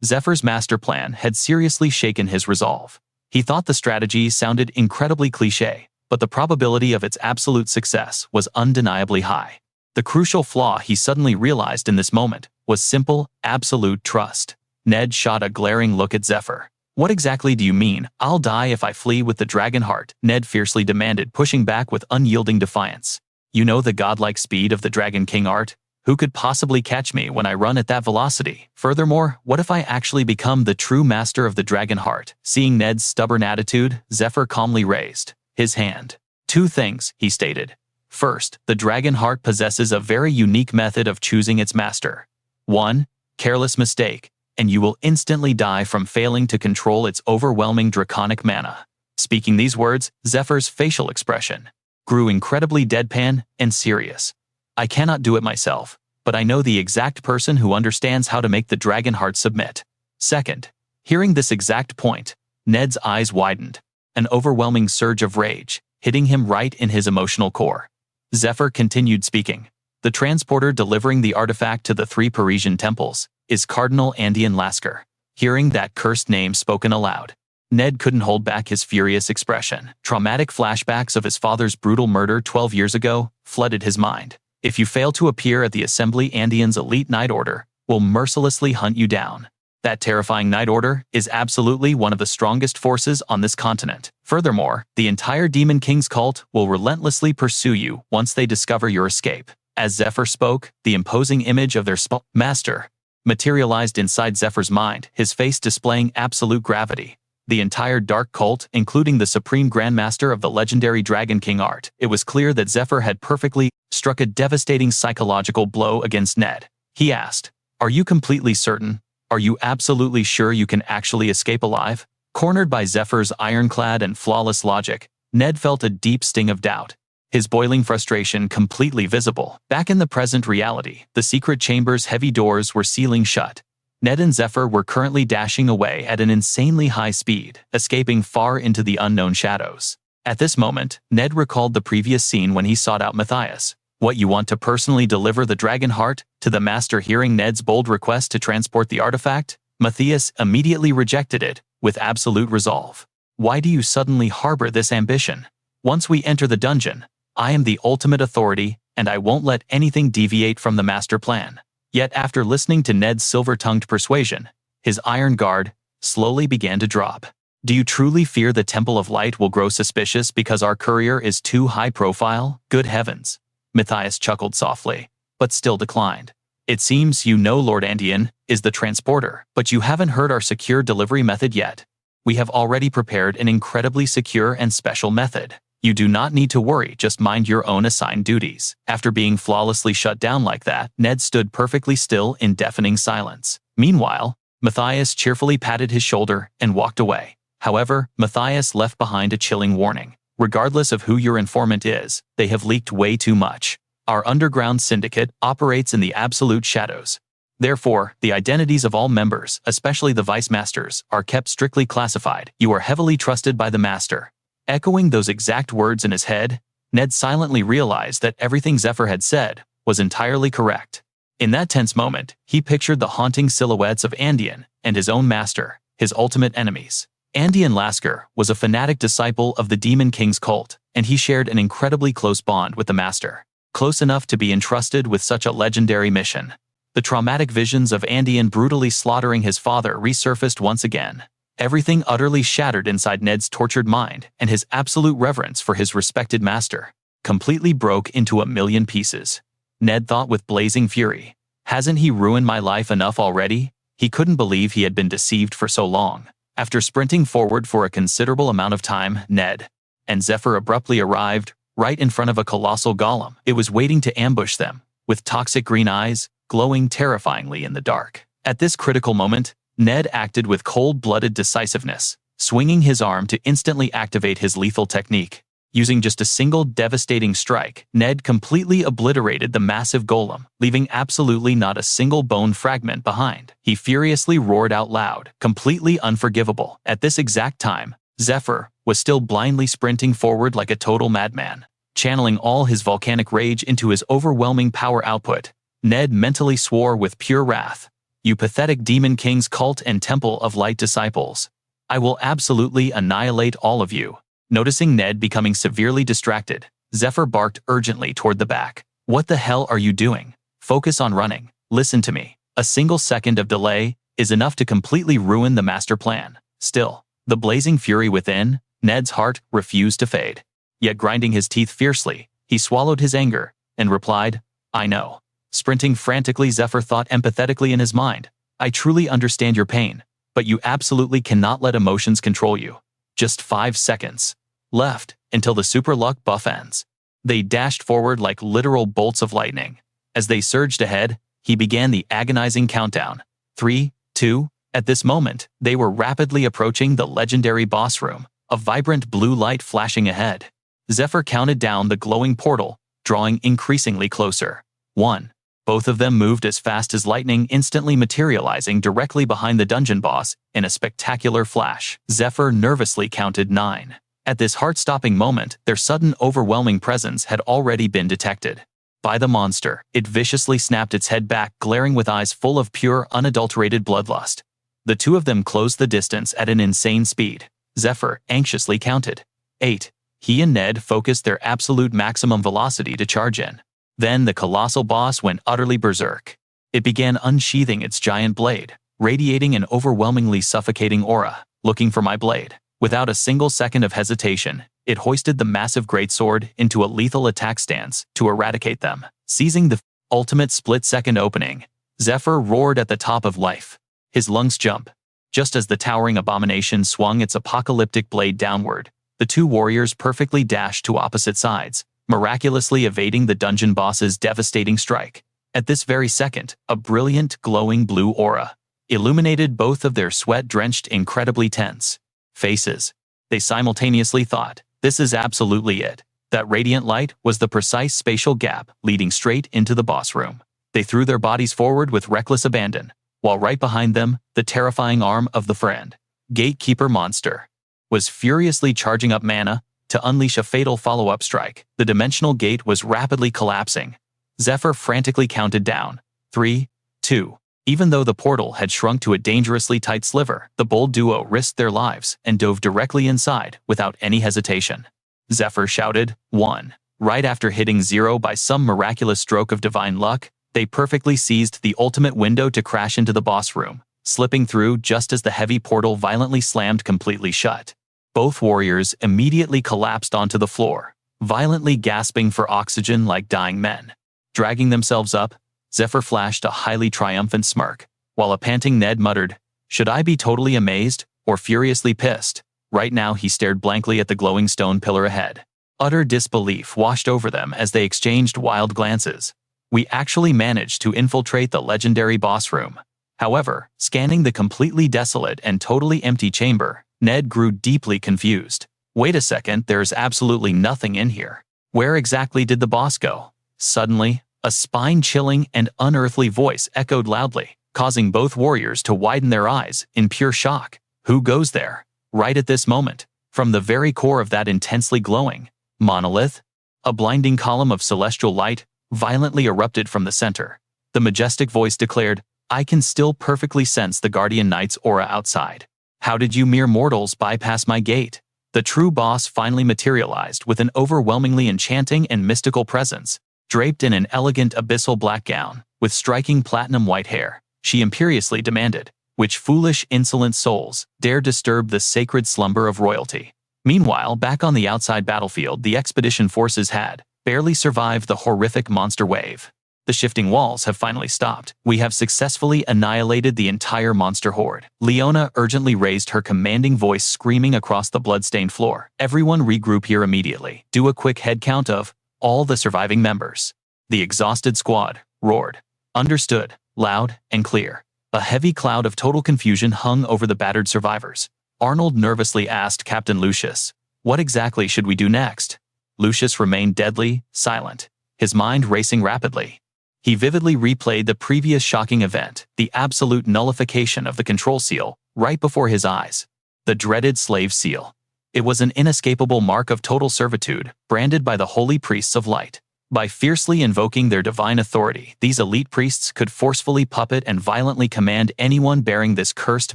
Zephyr's master plan had seriously shaken his resolve. He thought the strategy sounded incredibly cliché, but the probability of its absolute success was undeniably high. The crucial flaw he suddenly realized in this moment was simple, absolute trust. Ned shot a glaring look at Zephyr. "What exactly do you mean, I'll die if I flee with the dragon heart?" Ned fiercely demanded, pushing back with unyielding defiance. "You know the godlike speed of the Dragon King art? Who could possibly catch me when I run at that velocity? Furthermore, what if I actually become the true master of the dragon heart?" Seeing Ned's stubborn attitude, Zephyr calmly raised his hand. "Two things," he stated. "First, the dragon heart possesses a very unique method of choosing its master. One careless mistake, and you will instantly die from failing to control its overwhelming draconic mana." Speaking these words, Zephyr's facial expression grew incredibly deadpan and serious. "I cannot do it myself, but I know the exact person who understands how to make the dragon heart submit." Second, hearing this exact point, Ned's eyes widened, an overwhelming surge of rage hitting him right in his emotional core. Zephyr continued speaking. "The transporter delivering the artifact to the 3 Parisian temples is Cardinal Andean Lasker." Hearing that cursed name spoken aloud, Ned couldn't hold back his furious expression. Traumatic flashbacks of his father's brutal murder 12 years ago flooded his mind. "If you fail to appear at the assembly, Andean's elite night order will mercilessly hunt you down." That terrifying Night Order is absolutely one of the strongest forces on this continent. Furthermore, the entire Demon King's cult will relentlessly pursue you once they discover your escape. As Zephyr spoke, the imposing image of their master materialized inside Zephyr's mind, his face displaying absolute gravity. The entire dark cult, including the supreme grandmaster of the legendary Dragon King art, it was clear that Zephyr had perfectly struck a devastating psychological blow against Ned. He asked, "Are you completely certain? Are you absolutely sure you can actually escape alive?" Cornered by Zephyr's ironclad and flawless logic, Ned felt a deep sting of doubt, his boiling frustration completely visible. Back in the present reality, the secret chamber's heavy doors were sealing shut. Ned and Zephyr were currently dashing away at an insanely high speed, escaping far into the unknown shadows. At this moment, Ned recalled the previous scene when he sought out Matthias. "What, you want to personally deliver the dragon heart to the master?" Hearing Ned's bold request to transport the artifact, Matthias immediately rejected it, with absolute resolve. "Why do you suddenly harbor this ambition? Once we enter the dungeon, I am the ultimate authority, and I won't let anything deviate from the master plan." Yet after listening to Ned's silver-tongued persuasion, his iron guard slowly began to drop. "Do you truly fear the Temple of Light will grow suspicious because our courier is too high-profile? Good heavens." Matthias chuckled softly, but still declined. "It seems you know Lord Andean is the transporter, but you haven't heard our secure delivery method yet. We have already prepared an incredibly secure and special method. You do not need to worry, just mind your own assigned duties." After being flawlessly shut down like that, Ned stood perfectly still in deafening silence. Meanwhile, Matthias cheerfully patted his shoulder and walked away. However, Matthias left behind a chilling warning. "Regardless of who your informant is, they have leaked way too much. Our underground syndicate operates in the absolute shadows. Therefore, the identities of all members, especially the vice masters, are kept strictly classified. You are heavily trusted by the master." Echoing those exact words in his head, Ned silently realized that everything Zephyr had said was entirely correct. In that tense moment, he pictured the haunting silhouettes of Andean and his own master, his ultimate enemies. Andean Lasker was a fanatic disciple of the Demon King's cult, and he shared an incredibly close bond with the master, close enough to be entrusted with such a legendary mission. The traumatic visions of Andean brutally slaughtering his father resurfaced once again. Everything utterly shattered inside Ned's tortured mind, and his absolute reverence for his respected master completely broke into a million pieces. Ned thought with blazing fury, "Hasn't he ruined my life enough already?" He couldn't believe he had been deceived for so long. After sprinting forward for a considerable amount of time, Ned and Zephyr abruptly arrived right in front of a colossal golem. It was waiting to ambush them, with toxic green eyes glowing terrifyingly in the dark. At this critical moment, Ned acted with cold-blooded decisiveness, swinging his arm to instantly activate his lethal technique. Using just a single devastating strike, Ned completely obliterated the massive golem, leaving absolutely not a single bone fragment behind. He furiously roared out loud, completely unforgivable. At this exact time, Zephyr was still blindly sprinting forward like a total madman, channeling all his volcanic rage into his overwhelming power output. Ned mentally swore with pure wrath, "You pathetic Demon King's cult and Temple of Light disciples. I will absolutely annihilate all of you." Noticing Ned becoming severely distracted, Zephyr barked urgently toward the back. "What the hell are you doing? Focus on running. Listen to me. A single second of delay is enough to completely ruin the master plan." Still, the blazing fury within Ned's heart refused to fade. Yet grinding his teeth fiercely, he swallowed his anger and replied, "I know." Sprinting frantically, Zephyr thought empathetically in his mind, "I truly understand your pain, but you absolutely cannot let emotions control you. Just 5 seconds left until the super luck buff ends." They dashed forward like literal bolts of lightning. As they surged ahead, he began the agonizing countdown. 3, 2. At this moment, they were rapidly approaching the legendary boss room, a vibrant blue light flashing ahead. Zephyr counted down the glowing portal, drawing increasingly closer. 1. Both of them moved as fast as lightning, instantly materializing directly behind the dungeon boss in a spectacular flash. Zephyr nervously counted 9. At this heart-stopping moment, their sudden overwhelming presence had already been detected by the monster. It viciously snapped its head back, glaring with eyes full of pure, unadulterated bloodlust. The two of them closed the distance at an insane speed. Zephyr anxiously counted 8. He and Ned focused their absolute maximum velocity to charge in. Then the colossal boss went utterly berserk. It began unsheathing its giant blade, radiating an overwhelmingly suffocating aura, looking for my blade. Without a single second of hesitation, it hoisted the massive greatsword into a lethal attack stance to eradicate them. Seizing the ultimate split-second opening, Zephyr roared at the top of life. His lungs jump. Just as the towering abomination swung its apocalyptic blade downward, the two warriors perfectly dashed to opposite sides, miraculously evading the dungeon boss's devastating strike. At this very second, a brilliant, glowing blue aura illuminated both of their sweat-drenched, incredibly tense faces. They simultaneously thought, this is absolutely it. That radiant light was the precise spatial gap leading straight into the boss room. They threw their bodies forward with reckless abandon, while right behind them, the terrifying arm of the friend, gatekeeper monster, was furiously charging up mana to unleash a fatal follow-up strike. The dimensional gate was rapidly collapsing. Zephyr frantically counted down. 3, 2. Even though the portal had shrunk to a dangerously tight sliver, the bold duo risked their lives and dove directly inside without any hesitation. Zephyr shouted, 1. Right after hitting 0 by some miraculous stroke of divine luck, they perfectly seized the ultimate window to crash into the boss room, slipping through just as the heavy portal violently slammed completely shut. Both warriors immediately collapsed onto the floor, violently gasping for oxygen like dying men. Dragging themselves up, Zephyr flashed a highly triumphant smirk, while a panting Ned muttered, should I be totally amazed or furiously pissed? Right now he stared blankly at the glowing stone pillar ahead. Utter disbelief washed over them as they exchanged wild glances. We actually managed to infiltrate the legendary boss room. However, scanning the completely desolate and totally empty chamber, Ned grew deeply confused. Wait a second, there's absolutely nothing in here. Where exactly did the boss go? Suddenly, a spine-chilling and unearthly voice echoed loudly, causing both warriors to widen their eyes in pure shock. Who goes there? Right at this moment, from the very core of that intensely glowing monolith, a blinding column of celestial light violently erupted from the center. The majestic voice declared, I can still perfectly sense the Guardian Knight's aura outside. How did you mere mortals bypass my gate? The true boss finally materialized with an overwhelmingly enchanting and mystical presence. Draped in an elegant abyssal black gown, with striking platinum white hair, she imperiously demanded, which foolish, insolent souls dare disturb the sacred slumber of royalty? Meanwhile, back on the outside battlefield, the expedition forces had barely survived the horrific monster wave. The shifting walls have finally stopped. We have successfully annihilated the entire monster horde. Leona urgently raised her commanding voice, screaming across the blood-stained floor. Everyone regroup here immediately. Do a quick head count of all the surviving members. The exhausted squad roared. Understood, loud and clear. A heavy cloud of total confusion hung over the battered survivors. Arnold nervously asked Captain Lucius, what exactly should we do next? Lucius remained deadly silent, his mind racing rapidly. He vividly replayed the previous shocking event, the absolute nullification of the control seal, right before his eyes. The dreaded slave seal. It was an inescapable mark of total servitude, branded by the holy priests of light. By fiercely invoking their divine authority, these elite priests could forcefully puppet and violently command anyone bearing this cursed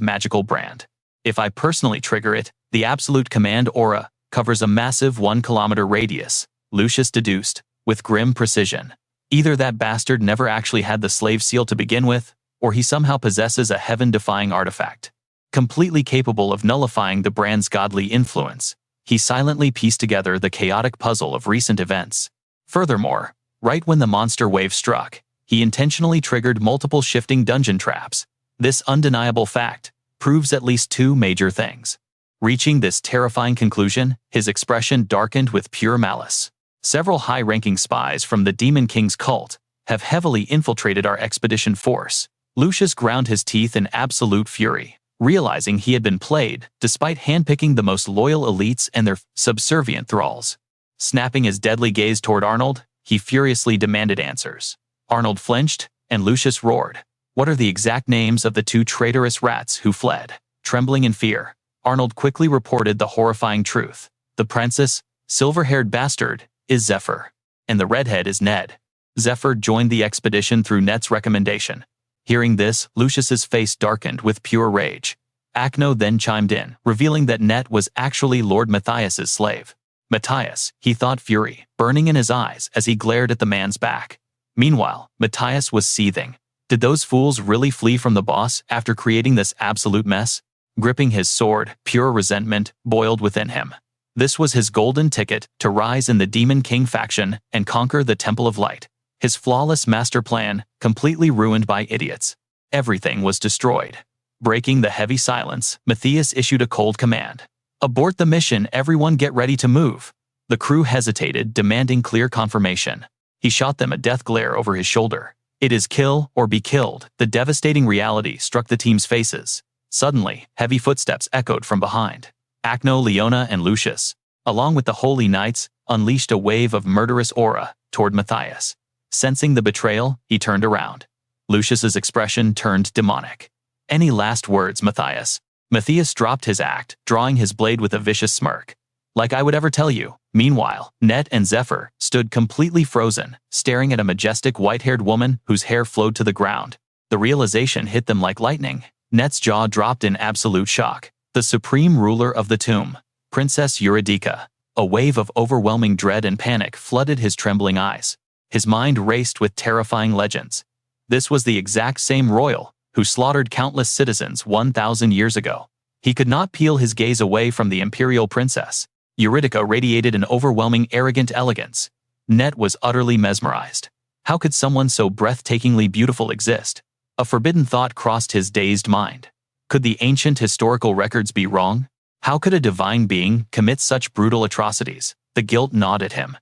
magical brand. If I personally trigger it, the absolute command aura covers a massive 1-kilometer radius, Lucius deduced, with grim precision. Either that bastard never actually had the slave seal to begin with, or he somehow possesses a heaven-defying artifact, completely capable of nullifying the brand's godly influence. He silently pieced together the chaotic puzzle of recent events. Furthermore, right when the monster wave struck, he intentionally triggered multiple shifting dungeon traps. This undeniable fact proves at least two major things. Reaching this terrifying conclusion, his expression darkened with pure malice. Several high-ranking spies from the Demon King's cult have heavily infiltrated our expedition force. Lucius ground his teeth in absolute fury, realizing he had been played despite handpicking the most loyal elites and their subservient thralls. Snapping his deadly gaze toward Arnold, he furiously demanded answers. Arnold flinched, and Lucius roared. What are the exact names of the two traitorous rats who fled? Trembling in fear, Arnold quickly reported the horrifying truth. The princess, silver-haired bastard, is Zephyr, and the redhead is Ned. Zephyr joined the expedition through Net's recommendation. Hearing this, Lucius's face darkened with pure rage. Acno then chimed in, revealing that Net was actually Lord Matthias's slave. Matthias, he thought, fury burning in his eyes as he glared at the man's back. Meanwhile, Matthias was seething. Did those fools really flee from the boss after creating this absolute mess? Gripping his sword, pure resentment boiled within him. This was his golden ticket to rise in the Demon King faction and conquer the Temple of Light. His flawless master plan, completely ruined by idiots. Everything was destroyed. Breaking the heavy silence, Matthias issued a cold command. "Abort the mission, everyone get ready to move." The crew hesitated, demanding clear confirmation. He shot them a death glare over his shoulder. It is kill or be killed. The devastating reality struck the team's faces. Suddenly, heavy footsteps echoed from behind. Acno, Leona, and Lucius, along with the Holy Knights, unleashed a wave of murderous aura toward Matthias. Sensing the betrayal, he turned around. Lucius's expression turned demonic. "Any last words, Matthias?" Matthias dropped his act, drawing his blade with a vicious smirk. "Like I would ever tell you." Meanwhile, Net and Zephyr stood completely frozen, staring at a majestic white-haired woman whose hair flowed to the ground. The realization hit them like lightning. Net's jaw dropped in absolute shock. The supreme ruler of the tomb, Princess Eurydica. A wave of overwhelming dread and panic flooded his trembling eyes. His mind raced with terrifying legends. This was the exact same royal who slaughtered countless citizens 1,000 years ago. He could not peel his gaze away from the imperial princess. Eurydica radiated an overwhelming arrogant elegance. Net was utterly mesmerized. How could someone so breathtakingly beautiful exist? A forbidden thought crossed his dazed mind. Could the ancient historical records be wrong? How could a divine being commit such brutal atrocities? The guilt gnawed at him.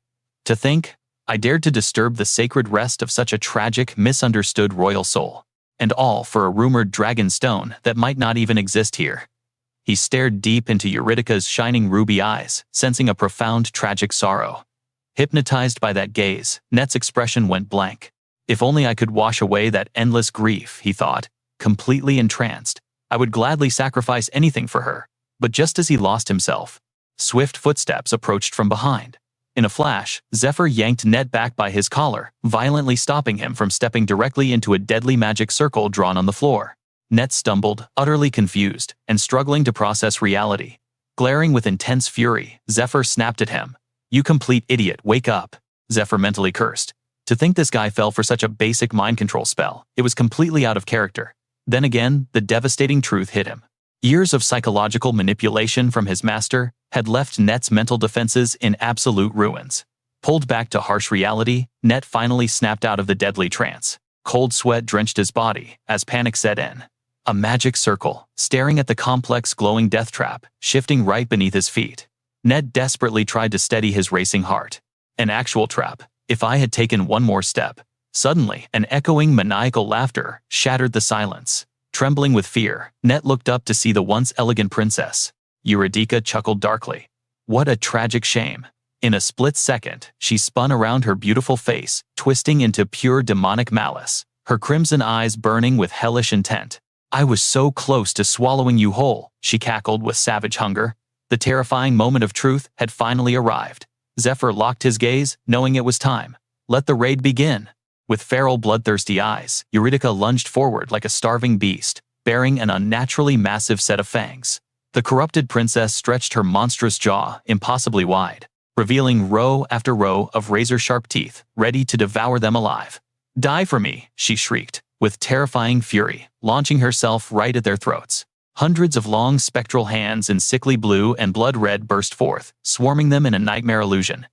To think, I dared to disturb the sacred rest of such a tragic, misunderstood royal soul. And all for a rumored dragon stone that might not even exist here. He stared deep into Eurydica's shining ruby eyes, sensing a profound tragic sorrow. Hypnotized by that gaze, Net's expression went blank. If only I could wash away that endless grief, he thought, completely entranced. I would gladly sacrifice anything for her. But just as he lost himself, swift footsteps approached from behind. In a flash, Zephyr yanked Net back by his collar, violently stopping him from stepping directly into a deadly magic circle drawn on the floor. Net stumbled, utterly confused, and struggling to process reality. Glaring with intense fury, Zephyr snapped at him. "You complete idiot, wake up," Zephyr mentally cursed. To think this guy fell for such a basic mind control spell, it was completely out of character. Then again, the devastating truth hit him. Years of psychological manipulation from his master had left Net's mental defenses in absolute ruins. Pulled back to harsh reality, Net finally snapped out of the deadly trance. Cold sweat drenched his body as panic set in. A magic circle, staring at the complex glowing death trap, shifting right beneath his feet. Net desperately tried to steady his racing heart. An actual trap. If I had taken one more step. Suddenly, an echoing maniacal laughter shattered the silence. Trembling with fear, Net looked up to see the once elegant princess. Eurydica chuckled darkly. What a tragic shame. In a split second, she spun around her beautiful face, twisting into pure demonic malice, her crimson eyes burning with hellish intent. "I was so close to swallowing you whole," she cackled with savage hunger. The terrifying moment of truth had finally arrived. Zephyr locked his gaze, knowing it was time. Let the raid begin. With feral, bloodthirsty eyes, Eurydica lunged forward like a starving beast, bearing an unnaturally massive set of fangs. The corrupted princess stretched her monstrous jaw impossibly wide, revealing row after row of razor-sharp teeth, ready to devour them alive. "Die for me," she shrieked, with terrifying fury, launching herself right at their throats. Hundreds of long spectral hands in sickly blue and blood red burst forth, swarming them in a nightmare illusion.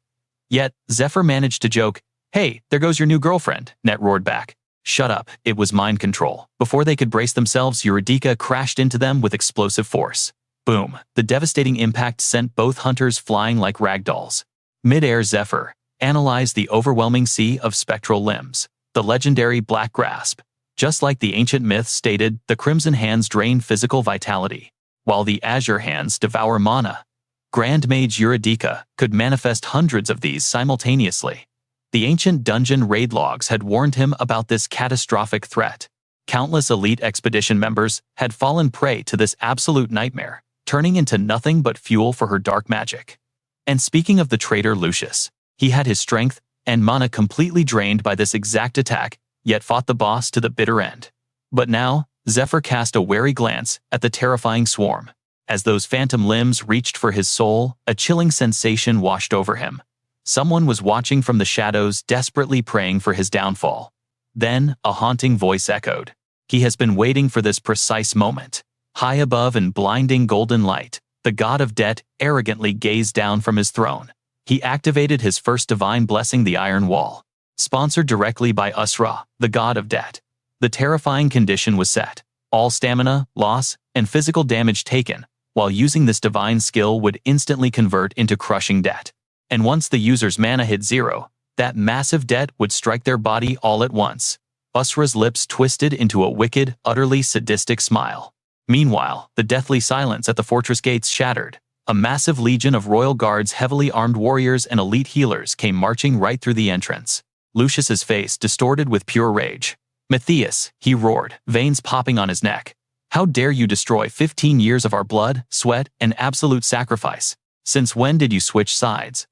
Yet, Zephyr managed to joke, "Hey, there goes your new girlfriend," Net roared back. "Shut up," it was mind control. Before they could brace themselves, Eurydica crashed into them with explosive force. Boom! The devastating impact sent both hunters flying like ragdolls. Mid-air, Zephyr analyzed the overwhelming sea of spectral limbs. The legendary Black Grasp. Just like the ancient myths stated, the Crimson Hands drain physical vitality, while the Azure Hands devour mana. Grand Mage Eurydica could manifest hundreds of these simultaneously. The ancient dungeon raid logs had warned him about this catastrophic threat. Countless elite expedition members had fallen prey to this absolute nightmare, turning into nothing but fuel for her dark magic. And speaking of the traitor Lucius, he had his strength and mana completely drained by this exact attack, yet fought the boss to the bitter end. But now, Zephyr cast a wary glance at the terrifying swarm. As those phantom limbs reached for his soul, a chilling sensation washed over him. Someone was watching from the shadows, desperately praying for his downfall. Then, a haunting voice echoed. He has been waiting for this precise moment. High above in blinding golden light, the god of debt arrogantly gazed down from his throne. He activated his first divine blessing, the Iron Wall. Sponsored directly by Usra, the god of debt. The terrifying condition was set. All stamina, loss, and physical damage taken while using this divine skill would instantly convert into crushing debt. And once the user's mana hit 0, that massive debt would strike their body all at once. Usra's lips twisted into a wicked, utterly sadistic smile. Meanwhile, the deathly silence at the fortress gates shattered. A massive legion of royal guards, heavily armed warriors, and elite healers came marching right through the entrance. Lucius's face distorted with pure rage. "Matthias," he roared, veins popping on his neck. "How dare you destroy 15 years of our blood, sweat, and absolute sacrifice? Since when did you switch sides?"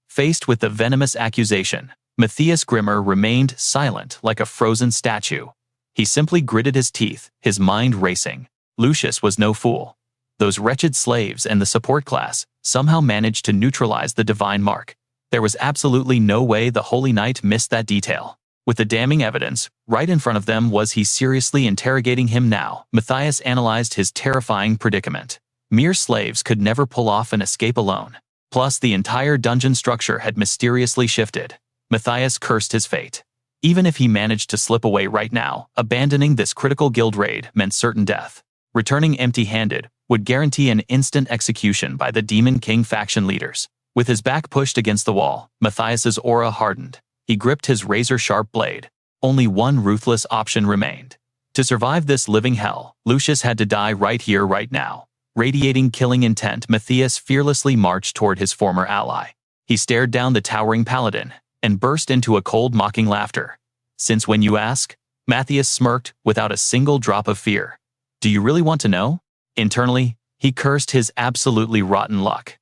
Faced with the venomous accusation, Matthias Grimmer remained silent like a frozen statue. He simply gritted his teeth, his mind racing. Lucius was no fool. Those wretched slaves and the support class somehow managed to neutralize the divine mark. There was absolutely no way the Holy Knight missed that detail. With the damning evidence right in front of them, was he seriously interrogating him now? Matthias analyzed his terrifying predicament. Mere slaves could never pull off an escape alone. Plus, the entire dungeon structure had mysteriously shifted. Matthias cursed his fate. Even if he managed to slip away right now, abandoning this critical guild raid meant certain death. Returning empty-handed would guarantee an instant execution by the Demon King faction leaders. With his back pushed against the wall, Matthias's aura hardened. He gripped his razor-sharp blade. Only one ruthless option remained. To survive this living hell, Lucius had to die right here, right now. Radiating killing intent, Matthias fearlessly marched toward his former ally. He stared down the towering paladin and burst into a cold, mocking laughter. "Since when, you ask?" Matthias smirked without a single drop of fear. "Do you really want to know?" Internally, he cursed his absolutely rotten luck.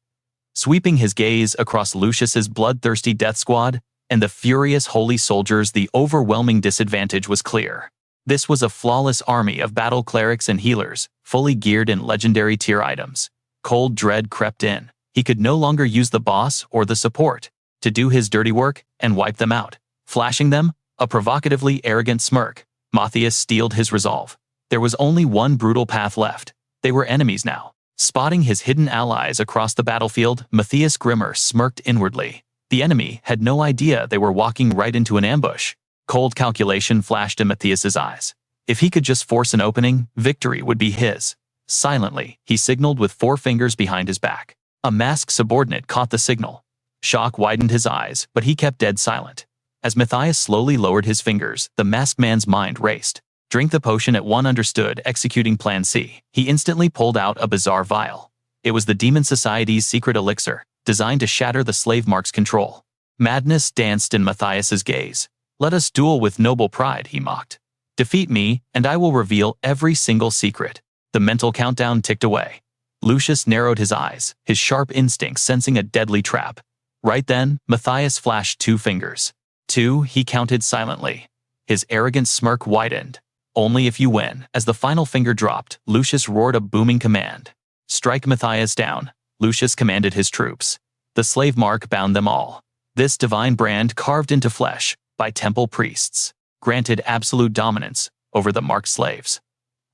Sweeping his gaze across Lucius's bloodthirsty death squad and the furious holy soldiers, the overwhelming disadvantage was clear. This was a flawless army of battle clerics and healers, fully geared in legendary tier items. Cold dread crept in. He could no longer use the boss or the support to do his dirty work and wipe them out. Flashing them a provocatively arrogant smirk, Matthias steeled his resolve. There was only one brutal path left. They were enemies now. Spotting his hidden allies across the battlefield, Matthias Grimmer smirked inwardly. The enemy had no idea they were walking right into an ambush. Cold calculation flashed in Matthias's eyes. If he could just force an opening, victory would be his. Silently, he signaled with 4 fingers behind his back. A masked subordinate caught the signal. Shock widened his eyes, but he kept dead silent. As Matthias slowly lowered his fingers, the masked man's mind raced. Drink the potion at 1. Understood. Executing Plan C. He instantly pulled out a bizarre vial. It was the Demon Society's secret elixir, designed to shatter the slave mark's control. Madness danced in Matthias's gaze. "Let us duel with noble pride," he mocked. "Defeat me, and I will reveal every single secret." The mental countdown ticked away. Lucius narrowed his eyes, his sharp instincts sensing a deadly trap. Right then, Matthias flashed 2 fingers. 2, he counted silently. His arrogant smirk widened. "Only if you win." As the final finger dropped, Lucius roared a booming command. "Strike Matthias down." Lucius commanded his troops. The slave mark bound them all. This divine brand, carved into flesh by temple priests, granted absolute dominance over the marked slaves.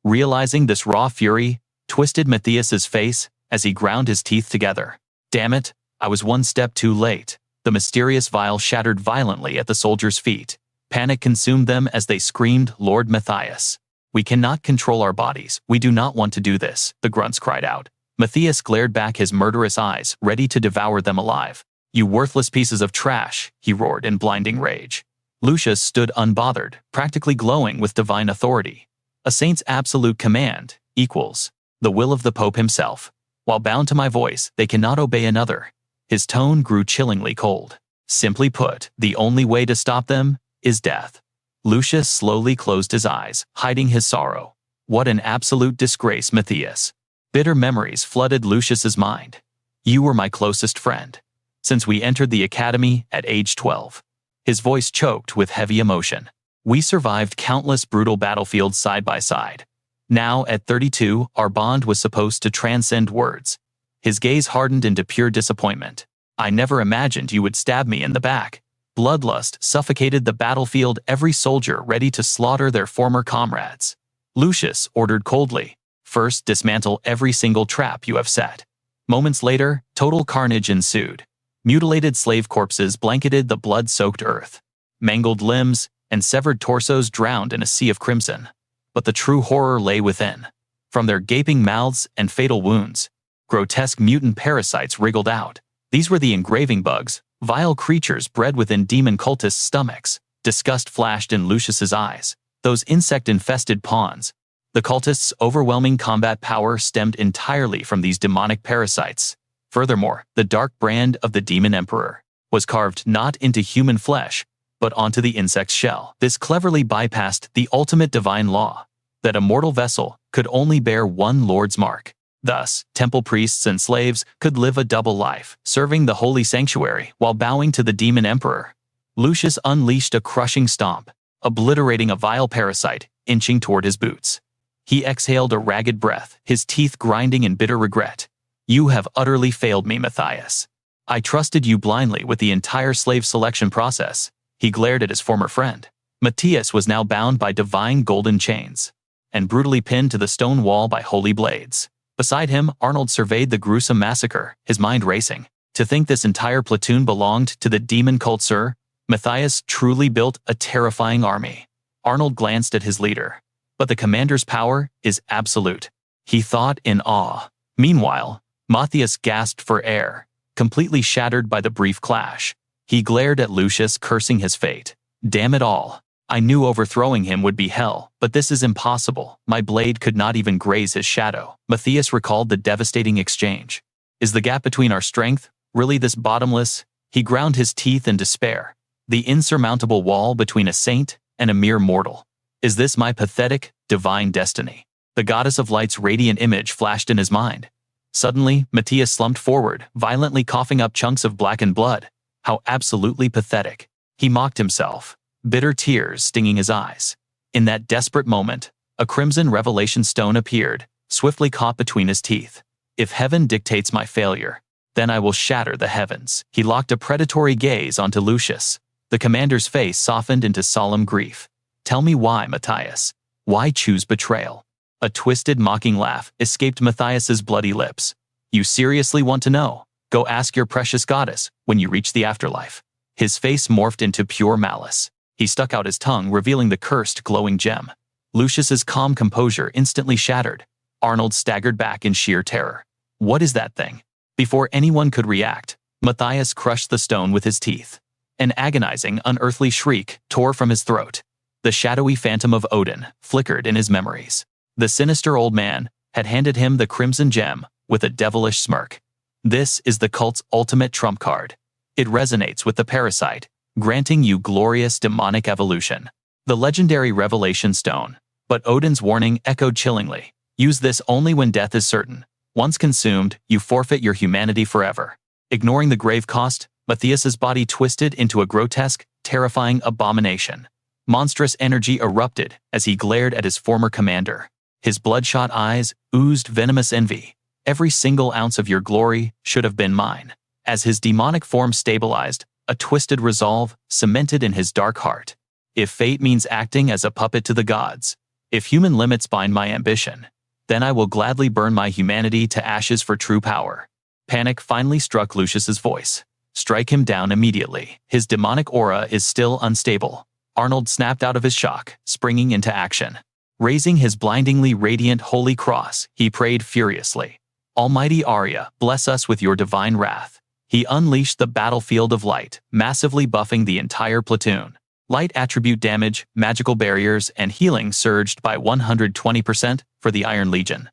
Realizing this, raw fury twisted Matthias's face as he ground his teeth together. "Damn it, I was one step too late." The mysterious vial shattered violently at the soldiers' feet. Panic consumed them as they screamed, "Lord Matthias, we cannot control our bodies. We do not want to do this," the grunts cried out. Matthias glared back, his murderous eyes ready to devour them alive. "You worthless pieces of trash," he roared in blinding rage. Lucius stood unbothered, practically glowing with divine authority. A saint's absolute command equals the will of the Pope himself. While bound to my voice, they cannot obey another. His tone grew chillingly cold. Simply put, the only way to stop them is death. Lucius slowly closed his eyes, hiding his sorrow. What an absolute disgrace, Matthias. Bitter memories flooded Lucius's mind. "You were my closest friend since we entered the academy at age 12. His voice choked with heavy emotion. "We survived countless brutal battlefields side by side. Now, at 32, our bond was supposed to transcend words." His gaze hardened into pure disappointment. "I never imagined you would stab me in the back." Bloodlust suffocated the battlefield, every soldier ready to slaughter their former comrades. Lucius ordered coldly, "First, dismantle every single trap you have set." Moments later, total carnage ensued. Mutilated slave corpses blanketed the blood-soaked earth. Mangled limbs and severed torsos drowned in a sea of crimson. But the true horror lay within. From their gaping mouths and fatal wounds, grotesque mutant parasites wriggled out. These were the engraving bugs, vile creatures bred within demon cultists' stomachs. Disgust flashed in Lucius's eyes. Those insect-infested pawns. The cultists' overwhelming combat power stemmed entirely from these demonic parasites. Furthermore, the dark brand of the Demon Emperor was carved not into human flesh, but onto the insect's shell. This cleverly bypassed the ultimate divine law, that a mortal vessel could only bear one lord's mark. Thus, temple priests and slaves could live a double life, serving the holy sanctuary while bowing to the Demon Emperor. Lucius unleashed a crushing stomp, obliterating a vile parasite, inching toward his boots. He exhaled a ragged breath, his teeth grinding in bitter regret. "You have utterly failed me, Matthias. I trusted you blindly with the entire slave selection process." He glared at his former friend. Matthias was now bound by divine golden chains and brutally pinned to the stone wall by holy blades. Beside him, Arnold surveyed the gruesome massacre, his mind racing. To think this entire platoon belonged to the demon cult, sir? Matthias truly built a terrifying army. Arnold glanced at his leader. But the commander's power is absolute, he thought in awe. Meanwhile, Matthias gasped for air, completely shattered by the brief clash. He glared at Lucius, cursing his fate. "Damn it all. I knew overthrowing him would be hell, but this is impossible. My blade could not even graze his shadow." Matthias recalled the devastating exchange. "Is the gap between our strength really this bottomless?" He ground his teeth in despair. "The insurmountable wall between a saint and a mere mortal. Is this my pathetic, divine destiny?" The goddess of light's radiant image flashed in his mind. Suddenly, Matthias slumped forward, violently coughing up chunks of blackened blood. How absolutely pathetic. He mocked himself, bitter tears stinging his eyes. In that desperate moment, a crimson revelation stone appeared, swiftly caught between his teeth. "If heaven dictates my failure, then I will shatter the heavens." He locked a predatory gaze onto Lucius. The commander's face softened into solemn grief. "Tell me why, Matthias. Why choose betrayal?" A twisted, mocking laugh escaped Matthias's bloody lips. "You seriously want to know? Go ask your precious goddess when you reach the afterlife." His face morphed into pure malice. He stuck out his tongue, revealing the cursed, glowing gem. Lucius's calm composure instantly shattered. Arnold staggered back in sheer terror. "What is that thing?" Before anyone could react, Matthias crushed the stone with his teeth. An agonizing, unearthly shriek tore from his throat. The shadowy phantom of Odin flickered in his memories. The sinister old man had handed him the crimson gem with a devilish smirk. "This is the cult's ultimate trump card. It resonates with the parasite, granting you glorious demonic evolution." The legendary Revelation Stone. But Odin's warning echoed chillingly. "Use this only when death is certain. Once consumed, you forfeit your humanity forever." Ignoring the grave cost, Matthias's body twisted into a grotesque, terrifying abomination. Monstrous energy erupted as he glared at his former commander. His bloodshot eyes oozed venomous envy. "Every single ounce of your glory should have been mine." As his demonic form stabilized, a twisted resolve cemented in his dark heart. "If fate means acting as a puppet to the gods, if human limits bind my ambition, then I will gladly burn my humanity to ashes for true power." Panic finally struck Lucius's voice. "Strike him down immediately. His demonic aura is still unstable." Arnold snapped out of his shock, springing into action. Raising his blindingly radiant holy cross, he prayed furiously. "Almighty Arya, bless us with your divine wrath." He unleashed the battlefield of light, massively buffing the entire platoon. Light attribute damage, magical barriers, and healing surged by 120% for the Iron Legion.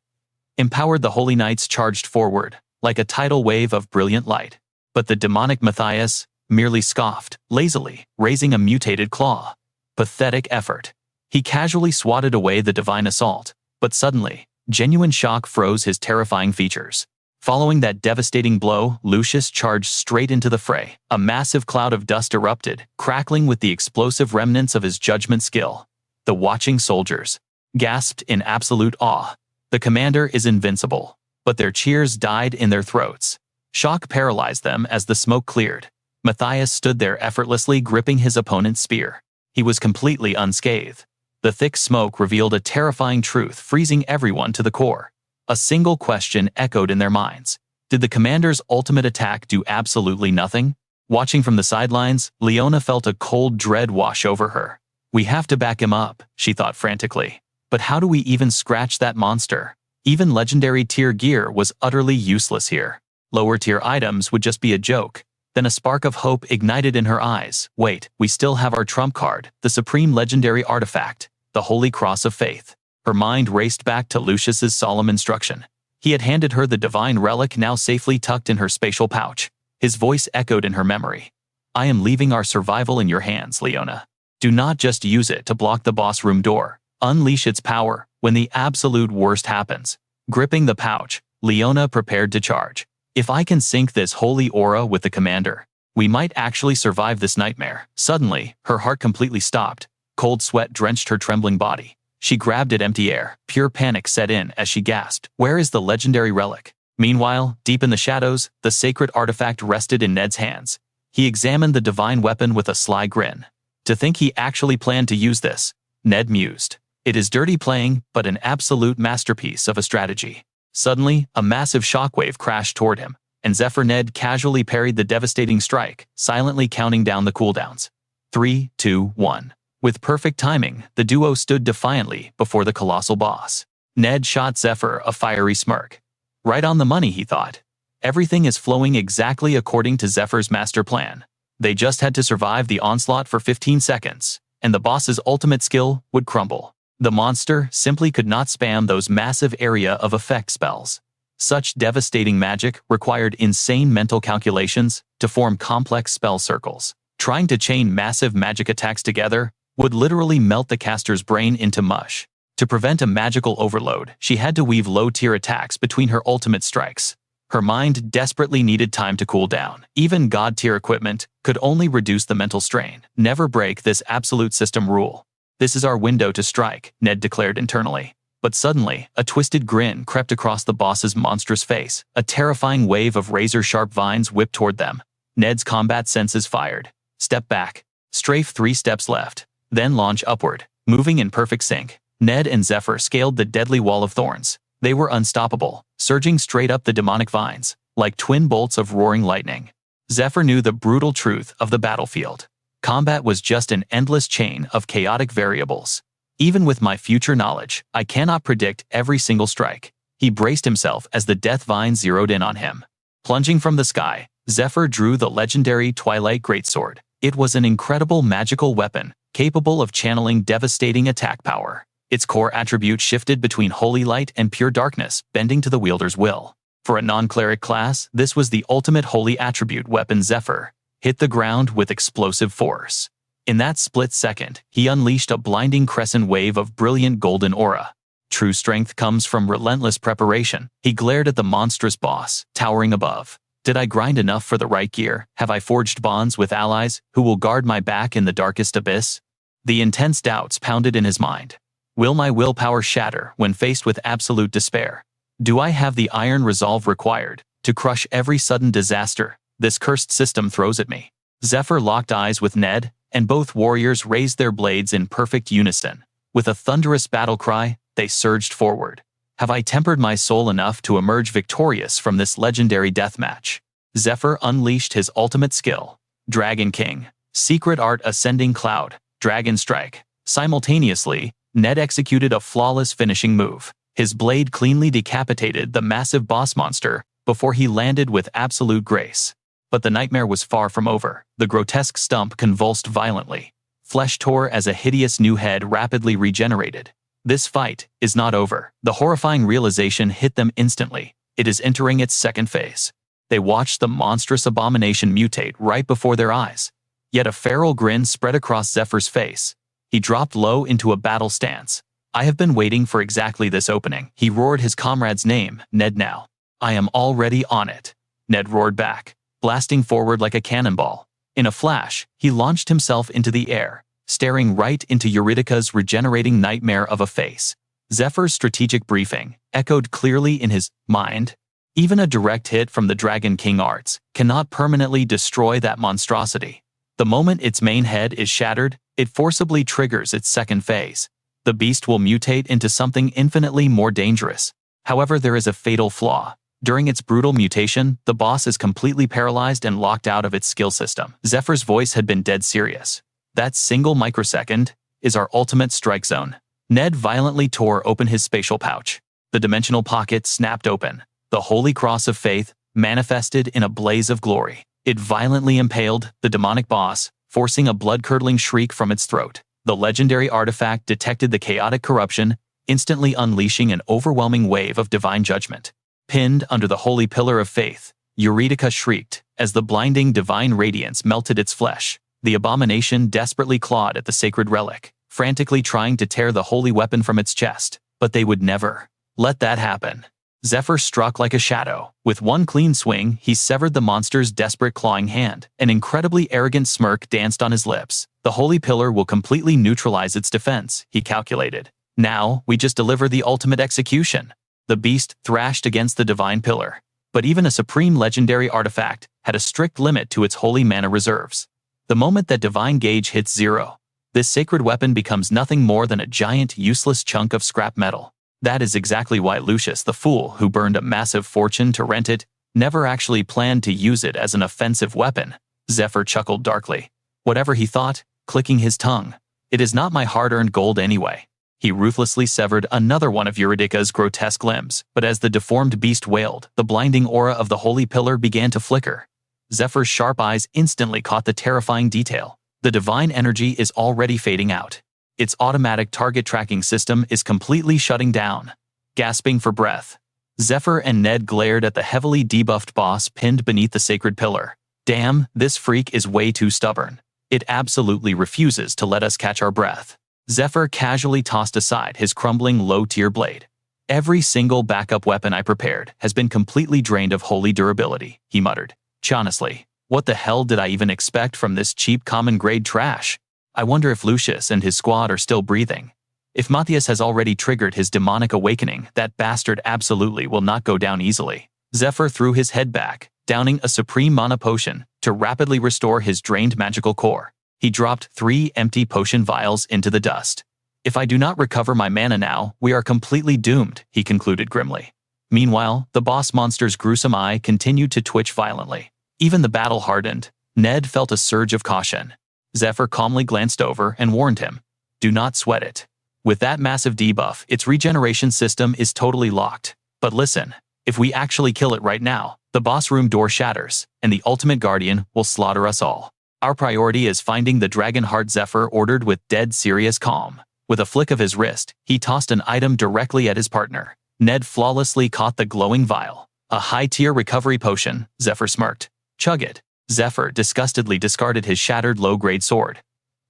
Empowered, the Holy Knights charged forward, like a tidal wave of brilliant light. But the demonic Matthias merely scoffed, lazily, raising a mutated claw. Pathetic effort. He casually swatted away the divine assault, but suddenly, genuine shock froze his terrifying features. Following that devastating blow, Lucius charged straight into the fray. A massive cloud of dust erupted, crackling with the explosive remnants of his judgment skill. The watching soldiers gasped in absolute awe. The commander is invincible, but their cheers died in their throats. Shock paralyzed them as the smoke cleared. Matthias stood there effortlessly gripping his opponent's spear. He was completely unscathed. The thick smoke revealed a terrifying truth, freezing everyone to the core. A single question echoed in their minds. Did the commander's ultimate attack do absolutely nothing? Watching from the sidelines, Leona felt a cold dread wash over her. We have to back him up, she thought frantically. But how do we even scratch that monster? Even legendary tier gear was utterly useless here. Lower tier items would just be a joke. Then a spark of hope ignited in her eyes. Wait, we still have our trump card, the supreme legendary artifact, the Holy Cross of Faith. Her mind raced back to Lucius's solemn instruction. He had handed her the divine relic now safely tucked in her spatial pouch. His voice echoed in her memory. I am leaving our survival in your hands, Leona. Do not just use it to block the boss room door. Unleash its power when the absolute worst happens. Gripping the pouch, Leona prepared to charge. If I can sync this holy aura with the commander, we might actually survive this nightmare. Suddenly, her heart completely stopped. Cold sweat drenched her trembling body. She grabbed at empty air. Pure panic set in as she gasped. Where is the legendary relic? Meanwhile, deep in the shadows, the sacred artifact rested in Ned's hands. He examined the divine weapon with a sly grin. To think he actually planned to use this, Ned mused. It is dirty playing, but an absolute masterpiece of a strategy. Suddenly, a massive shockwave crashed toward him, and Zephyr Ned casually parried the devastating strike, silently counting down the cooldowns. 3, 2, 1. With perfect timing, the duo stood defiantly before the colossal boss. Ned shot Zephyr a fiery smirk. Right on the money, he thought. Everything is flowing exactly according to Zephyr's master plan. They just had to survive the onslaught for 15 seconds, and the boss's ultimate skill would crumble. The monster simply could not spam those massive area of effect spells. Such devastating magic required insane mental calculations to form complex spell circles. Trying to chain massive magic attacks together would literally melt the caster's brain into mush. To prevent a magical overload, she had to weave low-tier attacks between her ultimate strikes. Her mind desperately needed time to cool down. Even god-tier equipment could only reduce the mental strain. Never break this absolute system rule. This is our window to strike, Ned declared internally. But suddenly, a twisted grin crept across the boss's monstrous face. A terrifying wave of razor-sharp vines whipped toward them. Ned's combat senses fired. Step back. Strafe 3 steps left. Then launch upward. Moving in perfect sync, Ned and Zephyr scaled the deadly wall of thorns. They were unstoppable, surging straight up the demonic vines, like twin bolts of roaring lightning. Zephyr knew the brutal truth of the battlefield. Combat was just an endless chain of chaotic variables. Even with my future knowledge, I cannot predict every single strike. He braced himself as the death vine zeroed in on him. Plunging from the sky, Zephyr drew the legendary Twilight Greatsword. It was an incredible magical weapon, capable of channeling devastating attack power. Its core attribute shifted between holy light and pure darkness, bending to the wielder's will. For a non-cleric class, this was the ultimate holy attribute weapon. Zephyr hit the ground with explosive force. In that split second, he unleashed a blinding crescent wave of brilliant golden aura. True strength comes from relentless preparation. He glared at the monstrous boss, towering above. Did I grind enough for the right gear? Have I forged bonds with allies who will guard my back in the darkest abyss? The intense doubts pounded in his mind. Will my willpower shatter when faced with absolute despair? Do I have the iron resolve required to crush every sudden disaster this cursed system throws at me? Zephyr locked eyes with Ned, and both warriors raised their blades in perfect unison. With a thunderous battle cry, they surged forward. Have I tempered my soul enough to emerge victorious from this legendary deathmatch? Zephyr unleashed his ultimate skill, Dragon King, Secret Art Ascending Cloud, Dragon Strike. Simultaneously, Ned executed a flawless finishing move. His blade cleanly decapitated the massive boss monster before he landed with absolute grace. But the nightmare was far from over. The grotesque stump convulsed violently. Flesh tore as a hideous new head rapidly regenerated. This fight is not over. The horrifying realization hit them instantly. It is entering its second phase. They watched the monstrous abomination mutate right before their eyes. Yet a feral grin spread across Zephyr's face. He dropped low into a battle stance. I have been waiting for exactly this opening. He roared his comrade's name, Ned now. I am already on it. Ned roared back, blasting forward like a cannonball. In a flash, he launched himself into the air, staring right into Eurydica's regenerating nightmare of a face. Zephyr's strategic briefing echoed clearly in his mind. Even a direct hit from the Dragon King arts cannot permanently destroy that monstrosity. The moment its main head is shattered, it forcibly triggers its second phase. The beast will mutate into something infinitely more dangerous. However, there is a fatal flaw. During its brutal mutation, the boss is completely paralyzed and locked out of its skill system. Zephyr's voice had been dead serious. That single microsecond is our ultimate strike zone. Ned violently tore open his spatial pouch. The dimensional pocket snapped open. The holy cross of faith manifested in a blaze of glory. It violently impaled the demonic boss, forcing a blood-curdling shriek from its throat. The legendary artifact detected the chaotic corruption, instantly unleashing an overwhelming wave of divine judgment. Pinned under the holy pillar of faith, Eurydica shrieked as the blinding divine radiance melted its flesh. The abomination desperately clawed at the sacred relic, frantically trying to tear the holy weapon from its chest, but they would never let that happen. Zephyr struck like a shadow. With one clean swing, he severed the monster's desperate clawing hand. An incredibly arrogant smirk danced on his lips. The holy pillar will completely neutralize its defense, he calculated. Now, we just deliver the ultimate execution. The beast thrashed against the divine pillar. But even a supreme legendary artifact had a strict limit to its holy mana reserves. The moment that divine gauge hits 0, this sacred weapon becomes nothing more than a giant, useless chunk of scrap metal. That is exactly why Lucius, the fool who burned a massive fortune to rent it, never actually planned to use it as an offensive weapon. Zephyr chuckled darkly. Whatever he thought, clicking his tongue. It is not my hard-earned gold anyway. He ruthlessly severed another one of Eurydica's grotesque limbs, but as the deformed beast wailed, the blinding aura of the holy pillar began to flicker. Zephyr's sharp eyes instantly caught the terrifying detail. The divine energy is already fading out. Its automatic target tracking system is completely shutting down. Gasping for breath, Zephyr and Ned glared at the heavily debuffed boss pinned beneath the sacred pillar. Damn, this freak is way too stubborn. It absolutely refuses to let us catch our breath. Zephyr casually tossed aside his crumbling low-tier blade. Every single backup weapon I prepared has been completely drained of holy durability, he muttered. Honestly, what the hell did I even expect from this cheap common-grade trash? I wonder if Lucius and his squad are still breathing. If Matthias has already triggered his demonic awakening, that bastard absolutely will not go down easily. Zephyr threw his head back, downing a supreme mana potion to rapidly restore his drained magical core. He dropped 3 empty potion vials into the dust. If I do not recover my mana now, we are completely doomed, he concluded grimly. Meanwhile, the boss monster's gruesome eye continued to twitch violently. Even the battle hardened. Ned felt a surge of caution. Zephyr calmly glanced over and warned him, "Do not sweat it. With that massive debuff, its regeneration system is totally locked. But listen, if we actually kill it right now, the boss room door shatters, and the ultimate guardian will slaughter us all. Our priority is finding the dragon heart." Zephyr ordered with dead serious calm. With a flick of his wrist, he tossed an item directly at his partner. Ned flawlessly caught the glowing vial. A high-tier recovery potion, Zephyr smirked. Chug it. Zephyr disgustedly discarded his shattered low-grade sword.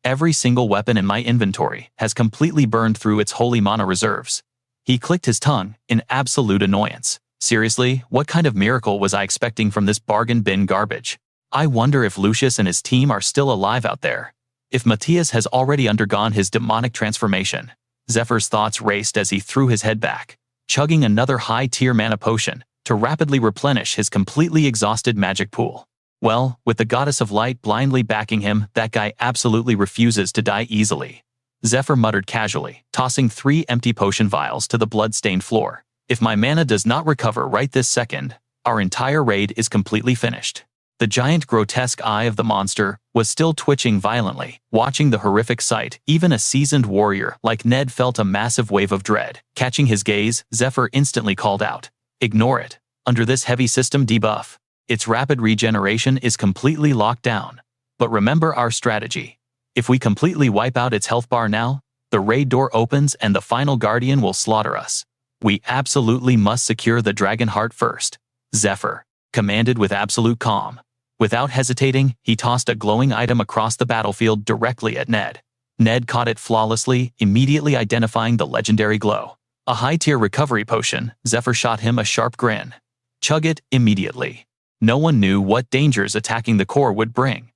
Every single weapon in my inventory has completely burned through its holy mana reserves. He clicked his tongue in absolute annoyance. Seriously, what kind of miracle was I expecting from this bargain bin garbage? I wonder if Lucius and his team are still alive out there. If Matthias has already undergone his demonic transformation. Zephyr's thoughts raced as he threw his head back, chugging another high-tier mana potion to rapidly replenish his completely exhausted magic pool. Well, with the goddess of light blindly backing him, that guy absolutely refuses to die easily. Zephyr muttered casually, tossing 3 empty potion vials to the blood-stained floor. If my mana does not recover right this second, our entire raid is completely finished. The giant grotesque eye of the monster was still twitching violently. Watching the horrific sight, even a seasoned warrior like Ned felt a massive wave of dread. Catching his gaze, Zephyr instantly called out, "Ignore it. Under this heavy system debuff, its rapid regeneration is completely locked down. But remember our strategy. If we completely wipe out its health bar now, the raid door opens and the final guardian will slaughter us. We absolutely must secure the dragon heart first." Zephyr commanded with absolute calm. Without hesitating, he tossed a glowing item across the battlefield directly at Ned. Ned caught it flawlessly, immediately identifying the legendary glow. A high-tier recovery potion. Zephyr shot him a sharp grin. Chug it immediately. No one knew what dangers attacking the core would bring.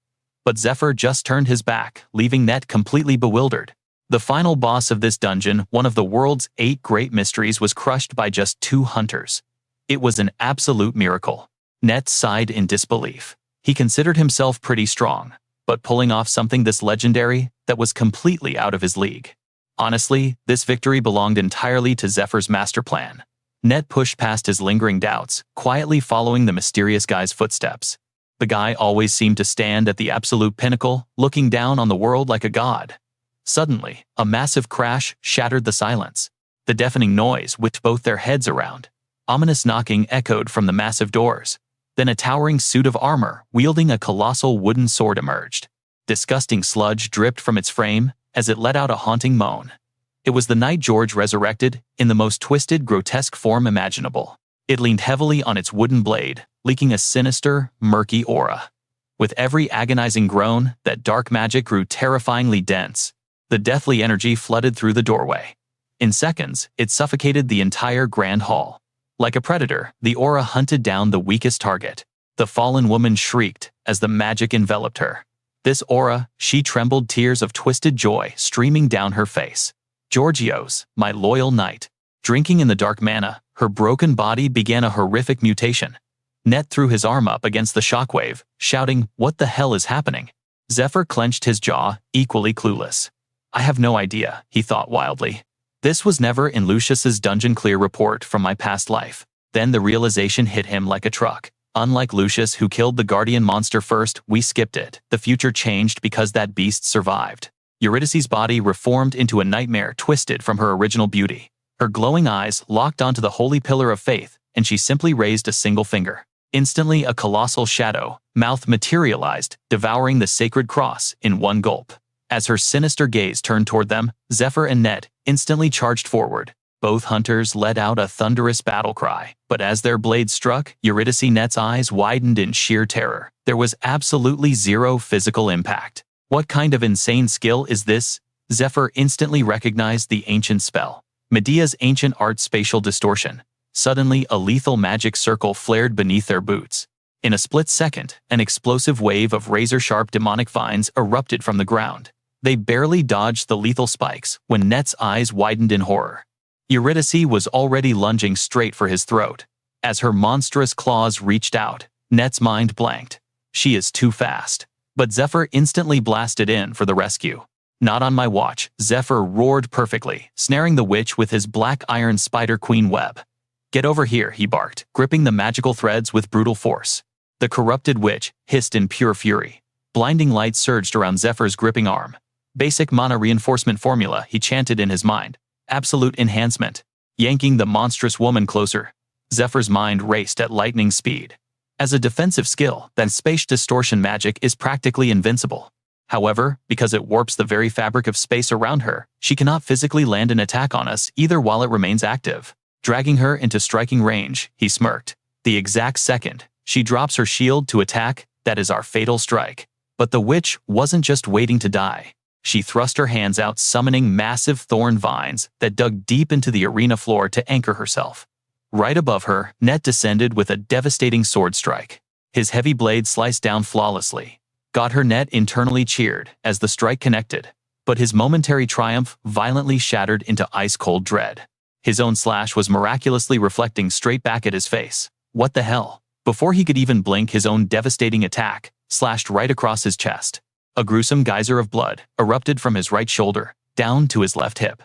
But Zephyr just turned his back, leaving Ned completely bewildered. The final boss of this dungeon, one of the world's 8 great mysteries, was crushed by just 2 hunters. It was an absolute miracle. Net sighed in disbelief. He considered himself pretty strong, but pulling off something this legendary, that was completely out of his league. Honestly, this victory belonged entirely to Zephyr's master plan. Net pushed past his lingering doubts, quietly following the mysterious guy's footsteps. The guy always seemed to stand at the absolute pinnacle, looking down on the world like a god. Suddenly, a massive crash shattered the silence. The deafening noise whipped both their heads around. Ominous knocking echoed from the massive doors. Then a towering suit of armor, wielding a colossal wooden sword, emerged. Disgusting sludge dripped from its frame as it let out a haunting moan. It was the Knight George resurrected, in the most twisted, grotesque form imaginable. It leaned heavily on its wooden blade, leaking a sinister, murky aura. With every agonizing groan, that dark magic grew terrifyingly dense. The deathly energy flooded through the doorway. In seconds, it suffocated the entire grand hall. Like a predator, the aura hunted down the weakest target. The fallen woman shrieked as the magic enveloped her. This aura, she trembled, tears of twisted joy streaming down her face. Georgios, my loyal knight. Drinking in the dark mana, her broken body began a horrific mutation. Net threw his arm up against the shockwave, shouting, "What the hell is happening?" Zephyr clenched his jaw, equally clueless. I have no idea, he thought wildly. This was never in Lucius's dungeon clear report from my past life. Then the realization hit him like a truck. Unlike Lucius, who killed the guardian monster first, we skipped it. The future changed because that beast survived. Eurydice's body reformed into a nightmare twisted from her original beauty. Her glowing eyes locked onto the holy pillar of faith, and she simply raised a single finger. Instantly, a colossal shadow mouth materialized, devouring the sacred cross in one gulp. As her sinister gaze turned toward them, Zephyr and Net instantly charged forward. Both hunters let out a thunderous battle cry, but as their blades struck, Eurydice Net's eyes widened in sheer terror. There was absolutely zero physical impact. What kind of insane skill is this? Zephyr instantly recognized the ancient spell. Medea's ancient art, spatial distortion. Suddenly, a lethal magic circle flared beneath their boots. In a split second, an explosive wave of razor-sharp demonic vines erupted from the ground. They barely dodged the lethal spikes when Net's eyes widened in horror. Eurydice was already lunging straight for his throat. As her monstrous claws reached out, Net's mind blanked. She is too fast. But Zephyr instantly blasted in for the rescue. Not on my watch, Zephyr roared perfectly, snaring the witch with his black iron spider queen web. Get over here, he barked, gripping the magical threads with brutal force. The corrupted witch hissed in pure fury. Blinding light surged around Zephyr's gripping arm. Basic mana reinforcement formula, he chanted in his mind. Absolute enhancement. Yanking the monstrous woman closer. Zephyr's mind raced at lightning speed. As a defensive skill, that space distortion magic is practically invincible. However, because it warps the very fabric of space around her, she cannot physically land an attack on us either while it remains active. Dragging her into striking range, he smirked. The exact second she drops her shield to attack, that is our fatal strike. But the witch wasn't just waiting to die. She thrust her hands out, summoning massive thorn vines that dug deep into the arena floor to anchor herself. Right above her, Net descended with a devastating sword strike. His heavy blade sliced down flawlessly. Got her. Net internally cheered as the strike connected, but his momentary triumph violently shattered into ice-cold dread. His own slash was miraculously reflecting straight back at his face. What the hell? Before he could even blink, his own devastating attack slashed right across his chest. A gruesome geyser of blood erupted from his right shoulder, down to his left hip.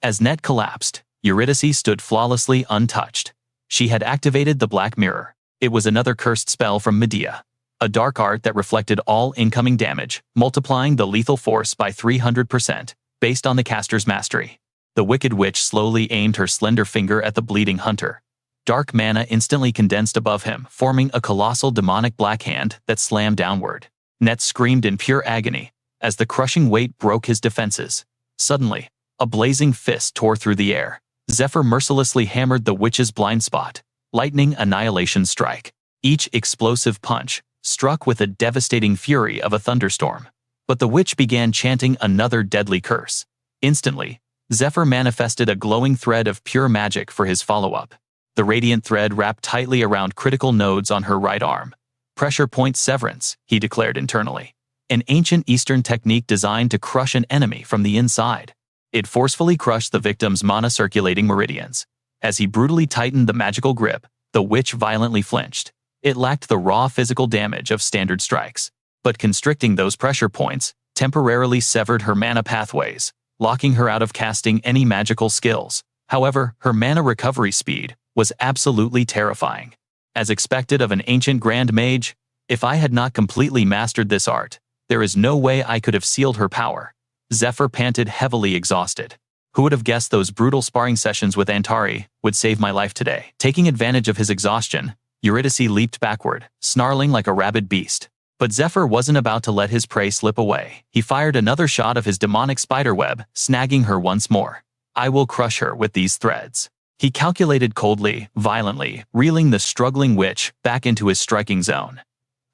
As Net collapsed, Eurydice stood flawlessly untouched. She had activated the Black Mirror. It was another cursed spell from Medea. A dark art that reflected all incoming damage, multiplying the lethal force by 300%, based on the caster's mastery. The Wicked Witch slowly aimed her slender finger at the bleeding hunter. Dark mana instantly condensed above him, forming a colossal demonic black hand that slammed downward. Net screamed in pure agony as the crushing weight broke his defenses. Suddenly, a blazing fist tore through the air. Zephyr mercilessly hammered the witch's blind spot, lightning annihilation strike. Each explosive punch struck with a devastating fury of a thunderstorm. But the witch began chanting another deadly curse. Instantly, Zephyr manifested a glowing thread of pure magic for his follow-up. The radiant thread wrapped tightly around critical nodes on her right arm. Pressure point severance, he declared internally. An ancient Eastern technique designed to crush an enemy from the inside. It forcefully crushed the victim's mana-circulating meridians. As he brutally tightened the magical grip, The witch violently flinched. It lacked the raw physical damage of standard strikes, but constricting those pressure points temporarily severed her mana pathways, locking her out of casting any magical skills. However, her mana recovery speed was absolutely terrifying. As expected of an ancient grand mage, if I had not completely mastered this art, there is no way I could have sealed her power. Zephyr panted, heavily exhausted. Who would have guessed those brutal sparring sessions with Antari would save my life today? Taking advantage of his exhaustion, Eurydice leaped backward, snarling like a rabid beast. But Zephyr wasn't about to let his prey slip away. He fired another shot of his demonic spiderweb, snagging her once more. I will crush her with these threads. He calculated coldly, violently, reeling the struggling witch back into his striking zone.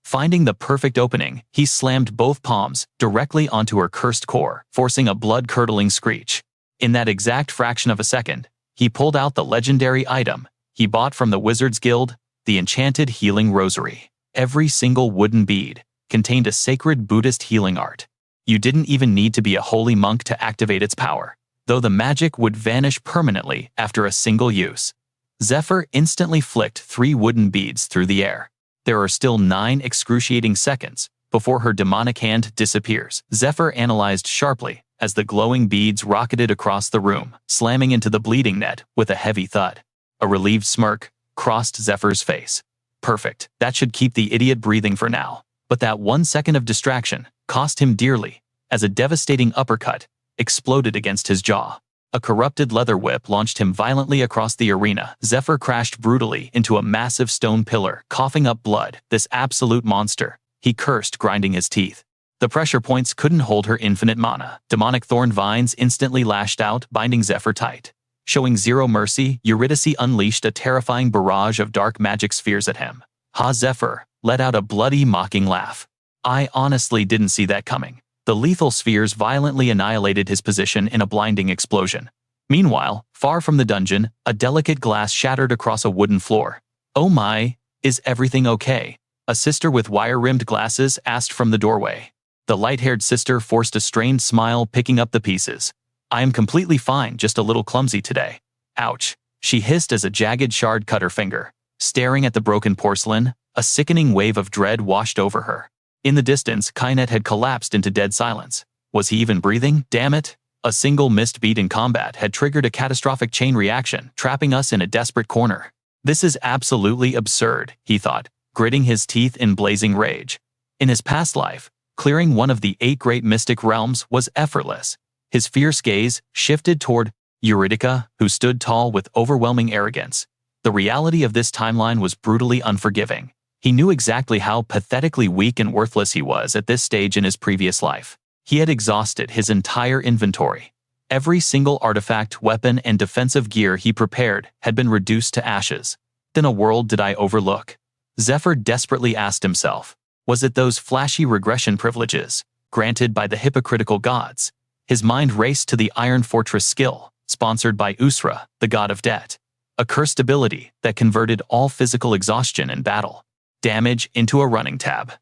Finding the perfect opening, he slammed both palms directly onto her cursed core, forcing a blood-curdling screech. In that exact fraction of a second, he pulled out the legendary item he bought from the Wizard's Guild, the Enchanted Healing Rosary. Every single wooden bead contained a sacred Buddhist healing art. You didn't even need to be a holy monk to activate its power, though the magic would vanish permanently after a single use. Zephyr instantly flicked 3 wooden beads through the air. There are still 9 excruciating seconds before her demonic hand disappears. Zephyr analyzed sharply as the glowing beads rocketed across the room, slamming into the bleeding net with a heavy thud. A relieved smirk crossed Zephyr's face. Perfect. That should keep the idiot breathing for now. But that 1 second of distraction cost him dearly, as a devastating uppercut exploded against his jaw. A corrupted leather whip launched him violently across the arena. Zephyr crashed brutally into a massive stone pillar, coughing up blood. This absolute monster, he cursed, grinding his teeth. The pressure points couldn't hold her infinite mana. Demonic thorn vines instantly lashed out, binding Zephyr tight. Showing zero mercy, Eurydice unleashed a terrifying barrage of dark magic spheres at him. Zephyr let out a bloody, mocking laugh. I honestly didn't see that coming. The lethal spheres violently annihilated his position in a blinding explosion. Meanwhile, far from the dungeon, a delicate glass shattered across a wooden floor. Oh my, is everything okay? A sister with wire-rimmed glasses asked from the doorway. The light-haired sister forced a strained smile, picking up the pieces. I am completely fine, just a little clumsy today. Ouch, she hissed as a jagged shard cut her finger. Staring at the broken porcelain, a sickening wave of dread washed over her. In the distance, Kainet had collapsed into dead silence. Was he even breathing? Damn it! A single missed beat in combat had triggered a catastrophic chain reaction, trapping us in a desperate corner. This is absolutely absurd, he thought, gritting his teeth in blazing rage. In his past life, clearing one of the 8 great mystic realms was effortless. His fierce gaze shifted toward Eurydice, who stood tall with overwhelming arrogance. The reality of this timeline was brutally unforgiving. He knew exactly how pathetically weak and worthless he was at this stage in his previous life. He had exhausted his entire inventory. Every single artifact, weapon, and defensive gear he prepared had been reduced to ashes. Then a world did I overlook? Zephyr desperately asked himself. Was it those flashy regression privileges, granted by the hypocritical gods? His mind raced to the Iron Fortress skill, sponsored by Usra, the god of debt. A cursed ability that converted all physical exhaustion in battle damage into a running tab.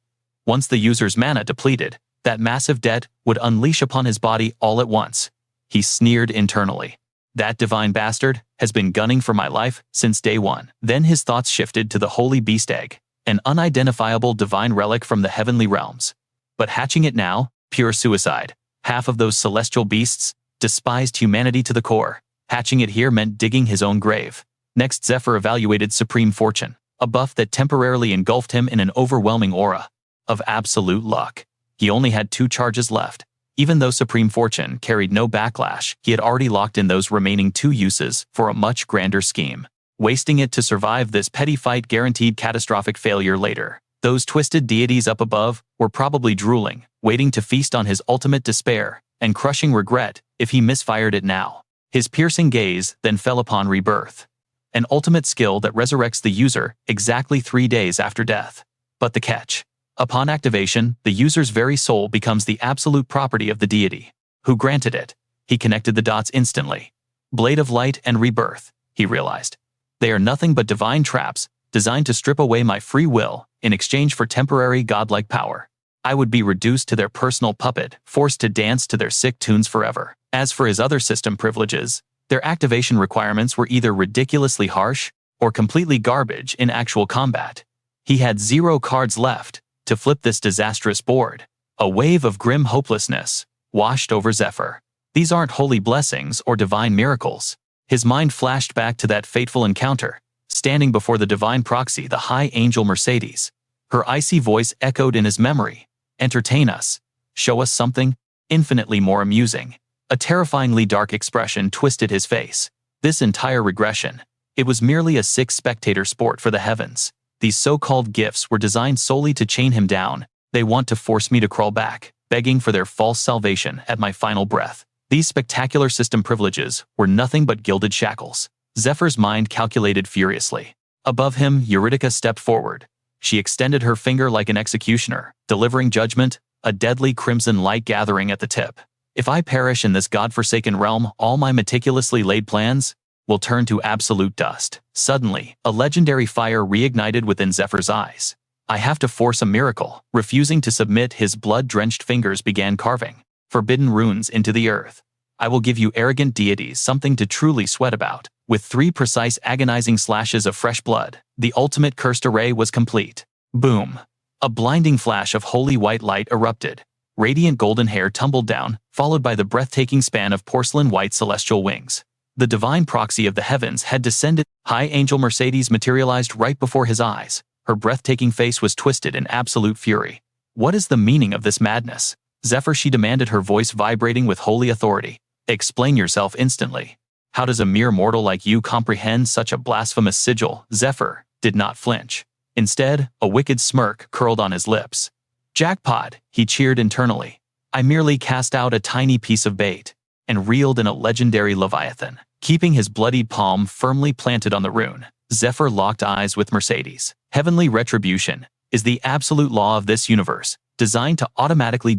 Once the user's mana depleted, that massive debt would unleash upon his body all at once. He sneered internally. That divine bastard has been gunning for my life since day one. Then his thoughts shifted to the holy beast egg, an unidentifiable divine relic from the heavenly realms. But hatching it now, pure suicide. Half of those celestial beasts despised humanity to the core. Hatching it here meant digging his own grave. Next, Zephyr evaluated Supreme Fortune, a buff that temporarily engulfed him in an overwhelming aura of absolute luck. He only had 2 charges left. Even though Supreme Fortune carried no backlash, he had already locked in those remaining 2 uses for a much grander scheme. Wasting it to survive this petty fight guaranteed catastrophic failure later. Those twisted deities up above were probably drooling, waiting to feast on his ultimate despair and crushing regret if he misfired it now. His piercing gaze then fell upon Rebirth, an ultimate skill that resurrects the user exactly 3 days after death. But the catch. Upon activation, the user's very soul becomes the absolute property of the deity who granted it. He connected the dots instantly. Blade of Light and Rebirth, he realized. They are nothing but divine traps designed to strip away my free will in exchange for temporary godlike power. I would be reduced to their personal puppet, forced to dance to their sick tunes forever. As for his other system privileges, their activation requirements were either ridiculously harsh or completely garbage in actual combat. He had 0 cards left to flip this disastrous board. A wave of grim hopelessness washed over Zephyr. These aren't holy blessings or divine miracles. His mind flashed back to that fateful encounter, standing before the divine proxy, the high angel Mercedes. Her icy voice echoed in his memory. Entertain us. Show us something infinitely more amusing. A terrifyingly dark expression twisted his face. This entire regression, it was merely a sick spectator sport for the heavens. These so-called gifts were designed solely to chain him down. They want to force me to crawl back, begging for their false salvation at my final breath. These spectacular system privileges were nothing but gilded shackles. Zephyr's mind calculated furiously. Above him, Eurydica stepped forward. She extended her finger like an executioner, delivering judgment, a deadly crimson light gathering at the tip. If I perish in this godforsaken realm, all my meticulously laid plans will turn to absolute dust. Suddenly, a legendary fire reignited within Zephyr's eyes. I have to force a miracle. Refusing to submit, his blood-drenched fingers began carving forbidden runes into the earth. I will give you arrogant deities something to truly sweat about. With 3 precise agonizing slashes of fresh blood, the ultimate cursed array was complete. Boom! A blinding flash of holy white light erupted. Radiant golden hair tumbled down, followed by the breathtaking span of porcelain white celestial wings. The divine proxy of the heavens had descended. High angel Mercedes materialized right before his eyes. Her breathtaking face was twisted in absolute fury. What is the meaning of this madness? Zephyr, she demanded, her voice vibrating with holy authority. Explain yourself instantly. How does a mere mortal like you comprehend such a blasphemous sigil? Zephyr did not flinch. Instead, a wicked smirk curled on his lips. Jackpot, he cheered internally. I merely cast out a tiny piece of bait and reeled in a legendary leviathan. Keeping his bloodied palm firmly planted on the rune, Zephyr locked eyes with Mercedes. Heavenly retribution is the absolute law of this universe, designed to automatically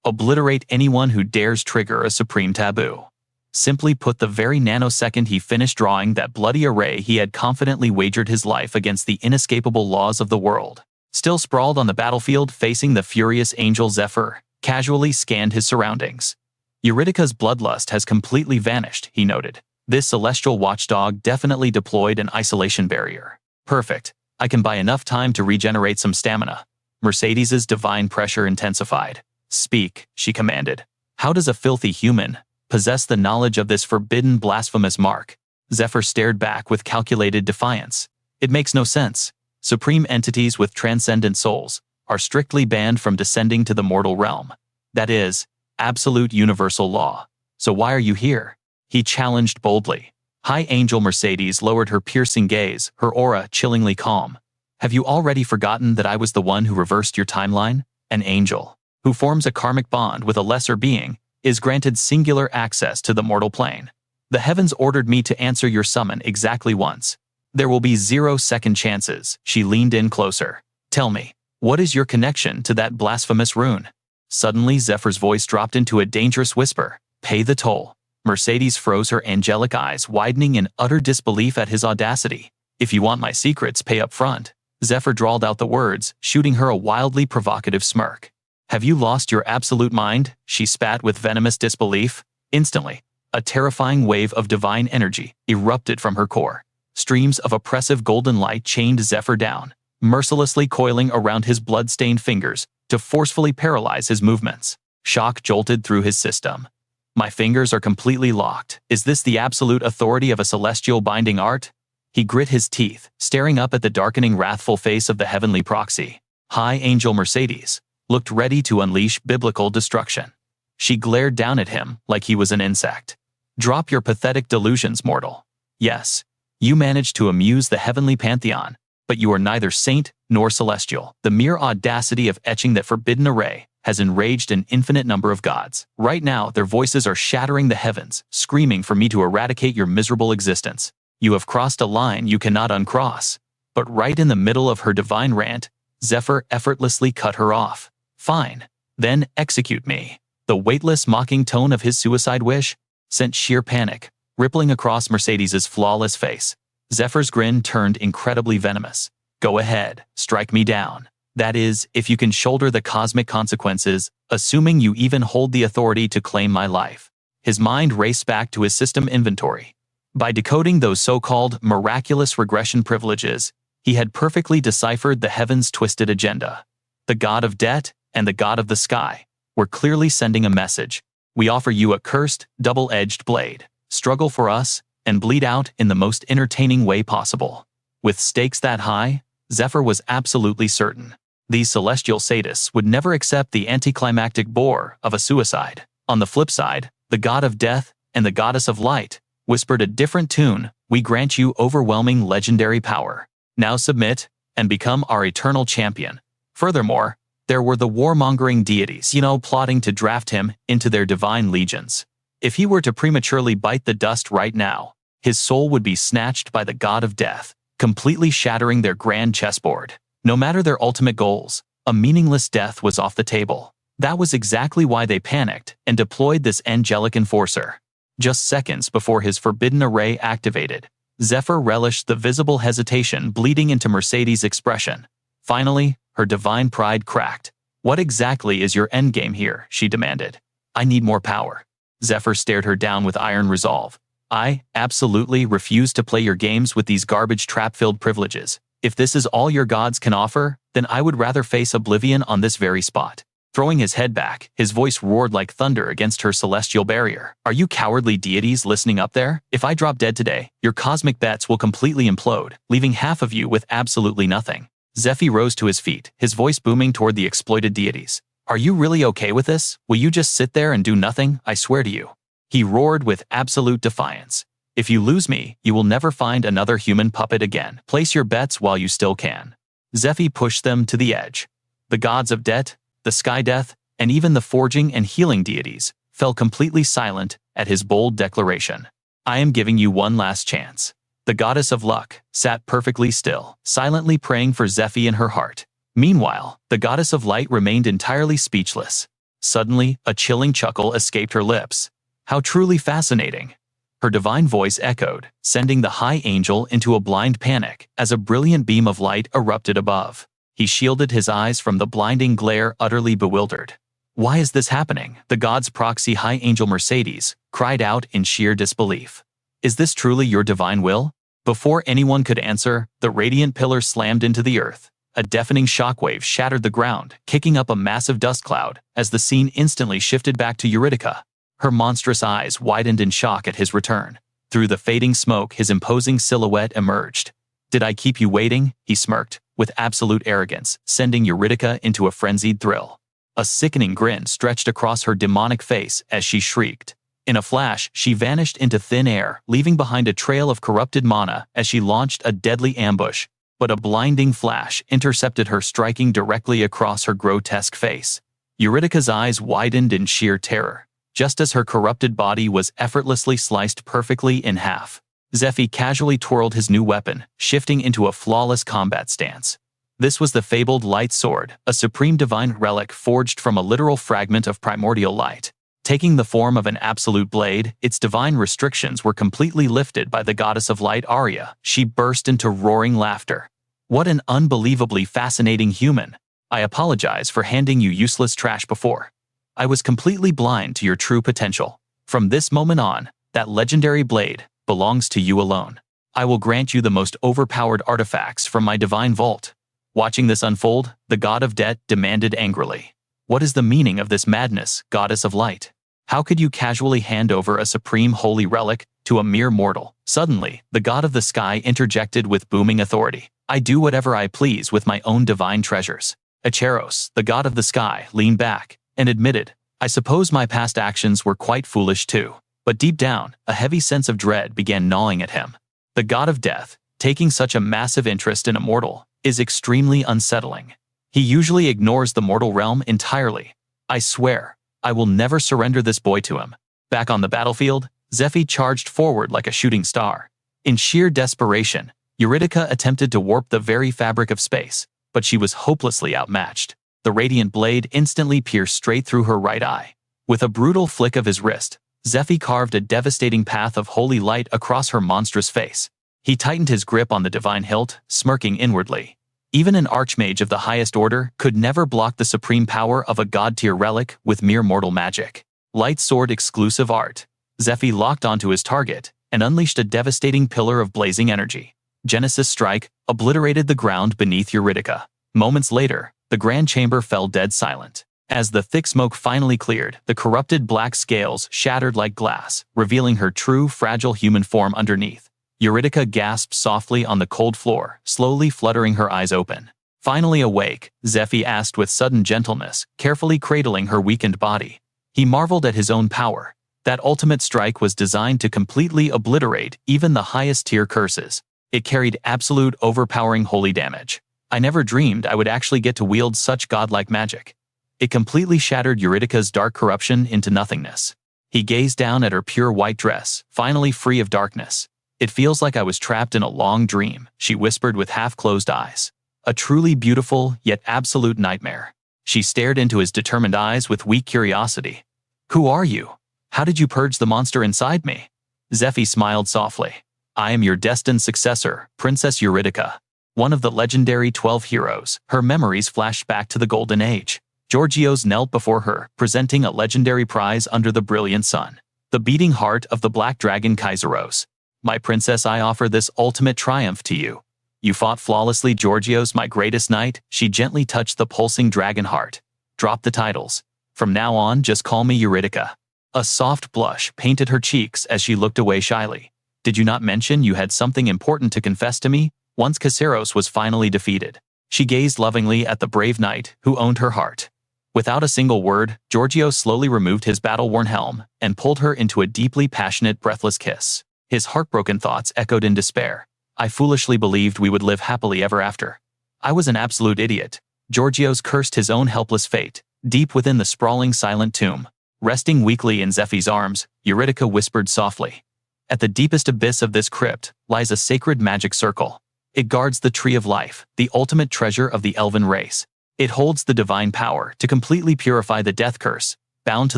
obliterate anyone who dares trigger a supreme taboo. Simply put, the very nanosecond he finished drawing that bloody array, he had confidently wagered his life against the inescapable laws of the world. Still sprawled on the battlefield facing the furious angel, Zephyr casually scanned his surroundings. Eurydica's bloodlust has completely vanished, he noted. This celestial watchdog definitely deployed an isolation barrier. Perfect. I can buy enough time to regenerate some stamina. Mercedes's divine pressure intensified. Speak, she commanded. How does a filthy human possess the knowledge of this forbidden blasphemous mark? Zephyr stared back with calculated defiance. It makes no sense. Supreme entities with transcendent souls are strictly banned from descending to the mortal realm. That is absolute universal law. So why are you here? He challenged boldly. High angel Mercedes lowered her piercing gaze, her aura chillingly calm. Have you already forgotten that I was the one who reversed your timeline? An angel who forms a karmic bond with a lesser being is granted singular access to the mortal plane. The heavens ordered me to answer your summon exactly once. There will be 0 second chances. She leaned in closer. Tell me, what is your connection to that blasphemous rune? Suddenly, Zephyr's voice dropped into a dangerous whisper. Pay the toll. Mercedes froze, her angelic eyes widening in utter disbelief at his audacity. If you want my secrets, pay up front. Zephyr drawled out the words, shooting her a wildly provocative smirk. Have you lost your absolute mind? She spat with venomous disbelief. Instantly, a terrifying wave of divine energy erupted from her core. Streams of oppressive golden light chained Zephyr down, mercilessly coiling around his blood-stained fingers to forcefully paralyze his movements. Shock jolted through his system. My fingers are completely locked. Is this the absolute authority of a celestial binding art? He grit his teeth, staring up at the darkening, wrathful face of the heavenly proxy. High angel Mercedes looked ready to unleash biblical destruction. She glared down at him like he was an insect. Drop your pathetic delusions, mortal. Yes, you managed to amuse the heavenly pantheon, but you are neither saint nor celestial. The mere audacity of etching that forbidden array has enraged an infinite number of gods. Right now, their voices are shattering the heavens, screaming for me to eradicate your miserable existence. You have crossed a line you cannot uncross. But right in the middle of her divine rant, Zephyr effortlessly cut her off. Fine. Then execute me. The weightless, mocking tone of his suicide wish sent sheer panic rippling across Mercedes's flawless face. Zephyr's grin turned incredibly venomous. Go ahead, strike me down. That is, if you can shoulder the cosmic consequences, assuming you even hold the authority to claim my life. His mind raced back to his system inventory. By decoding those so-called miraculous regression privileges, he had perfectly deciphered the heavens' twisted agenda. The god of debt and the god of the sky were clearly sending a message. We offer you a cursed, double-edged blade. Struggle for us, and bleed out in the most entertaining way possible. With stakes that high, Zephyr was absolutely certain. These celestial sadists would never accept the anticlimactic bore of a suicide. On the flip side, the god of death and the goddess of light whispered a different tune. We grant you overwhelming legendary power. Now submit and become our eternal champion. Furthermore, there were the warmongering deities, plotting to draft him into their divine legions. If he were to prematurely bite the dust right now, his soul would be snatched by the god of death, completely shattering their grand chessboard. No matter their ultimate goals, a meaningless death was off the table. That was exactly why they panicked and deployed this angelic enforcer. Just seconds before his forbidden array activated, Zephyr relished the visible hesitation bleeding into Mercedes' expression. Finally, her divine pride cracked. What exactly is your endgame here? She demanded. I need more power. Zephyr stared her down with iron resolve. I absolutely refuse to play your games with these garbage trap-filled privileges. If this is all your gods can offer, then I would rather face oblivion on this very spot. Throwing his head back, his voice roared like thunder against her celestial barrier. Are you cowardly deities listening up there? If I drop dead today, your cosmic bets will completely implode, leaving half of you with absolutely nothing. Zephyr rose to his feet, his voice booming toward the exploited deities. Are you really okay with this? Will you just sit there and do nothing? I swear to you. He roared with absolute defiance. If you lose me, you will never find another human puppet again. Place your bets while you still can. Zephyr pushed them to the edge. The gods of debt, the sky death, and even the forging and healing deities fell completely silent at his bold declaration. I am giving you one last chance. The goddess of luck sat perfectly still, silently praying for Zephyr in her heart. Meanwhile, the goddess of light remained entirely speechless. Suddenly, a chilling chuckle escaped her lips. How truly fascinating! Her divine voice echoed, sending the high angel into a blind panic as a brilliant beam of light erupted above. He shielded his eyes from the blinding glare, utterly bewildered. Why is this happening? The god's proxy high angel Mercedes cried out in sheer disbelief. Is this truly your divine will? Before anyone could answer, the radiant pillar slammed into the earth. A deafening shockwave shattered the ground, kicking up a massive dust cloud as the scene instantly shifted back to Eurydica. Her monstrous eyes widened in shock at his return. Through the fading smoke, his imposing silhouette emerged. Did I keep you waiting? He smirked, with absolute arrogance, sending Eurydica into a frenzied thrill. A sickening grin stretched across her demonic face as she shrieked. In a flash, she vanished into thin air, leaving behind a trail of corrupted mana as she launched a deadly ambush. But a blinding flash intercepted her, striking directly across her grotesque face. Eurydica's eyes widened in sheer terror, just as her corrupted body was effortlessly sliced perfectly in half. Zephyr casually twirled his new weapon, shifting into a flawless combat stance. This was the fabled light sword, a supreme divine relic forged from a literal fragment of primordial light. Taking the form of an absolute blade, its divine restrictions were completely lifted by the goddess of light Arya. She burst into roaring laughter. What an unbelievably fascinating human. I apologize for handing you useless trash before. I was completely blind to your true potential. From this moment on, that legendary blade belongs to you alone. I will grant you the most overpowered artifacts from my divine vault. Watching this unfold, the god of debt demanded angrily. What is the meaning of this madness, goddess of light? How could you casually hand over a supreme holy relic to a mere mortal? Suddenly, the god of the sky interjected with booming authority. I do whatever I please with my own divine treasures. Acheros, the god of the sky, leaned back and admitted, I suppose my past actions were quite foolish too. But deep down, a heavy sense of dread began gnawing at him. The god of death, taking such a massive interest in a mortal, is extremely unsettling. He usually ignores the mortal realm entirely. I swear, I will never surrender this boy to him. Back on the battlefield, Zephyr charged forward like a shooting star. In sheer desperation, Eurydica attempted to warp the very fabric of space, but she was hopelessly outmatched. The radiant blade instantly pierced straight through her right eye. With a brutal flick of his wrist, Zephyr carved a devastating path of holy light across her monstrous face. He tightened his grip on the divine hilt, smirking inwardly. Even an archmage of the highest order could never block the supreme power of a god-tier relic with mere mortal magic. Light sword exclusive art. Zephyr locked onto his target and unleashed a devastating pillar of blazing energy. Genesis Strike obliterated the ground beneath Eurydica. Moments later, the grand chamber fell dead silent. As the thick smoke finally cleared, the corrupted black scales shattered like glass, revealing her true, fragile human form underneath. Eurydica gasped softly on the cold floor, slowly fluttering her eyes open. Finally awake, Zephyr asked with sudden gentleness, carefully cradling her weakened body. He marveled at his own power. That ultimate strike was designed to completely obliterate even the highest-tier curses. It carried absolute overpowering holy damage. I never dreamed I would actually get to wield such godlike magic. It completely shattered Eurydica's dark corruption into nothingness. He gazed down at her pure white dress, finally free of darkness. It feels like I was trapped in a long dream, she whispered with half-closed eyes. A truly beautiful, yet absolute nightmare. She stared into his determined eyes with weak curiosity. Who are you? How did you purge the monster inside me? Zephyr smiled softly. I am your destined successor, Princess Eurydica. One of the legendary 12 heroes. Her memories flashed back to the Golden Age. Georgios knelt before her, presenting a legendary prize under the brilliant sun. The beating heart of the Black Dragon Kaiseros. My princess, I offer this ultimate triumph to you. You fought flawlessly, Georgios, my greatest knight. She gently touched the pulsing dragon heart. Drop the titles. From now on, just call me Eurydica. A soft blush painted her cheeks as she looked away shyly. Did you not mention you had something important to confess to me? Once Kaiseros was finally defeated. She gazed lovingly at the brave knight who owned her heart. Without a single word, Georgios slowly removed his battle-worn helm and pulled her into a deeply passionate, breathless kiss. His heartbroken thoughts echoed in despair. I foolishly believed we would live happily ever after. I was an absolute idiot. Georgios cursed his own helpless fate. Deep within the sprawling silent tomb, resting weakly in Zephyr's arms, Eurydica whispered softly. At the deepest abyss of this crypt lies a sacred magic circle. It guards the tree of life, the ultimate treasure of the elven race. It holds the divine power to completely purify the death curse, bound to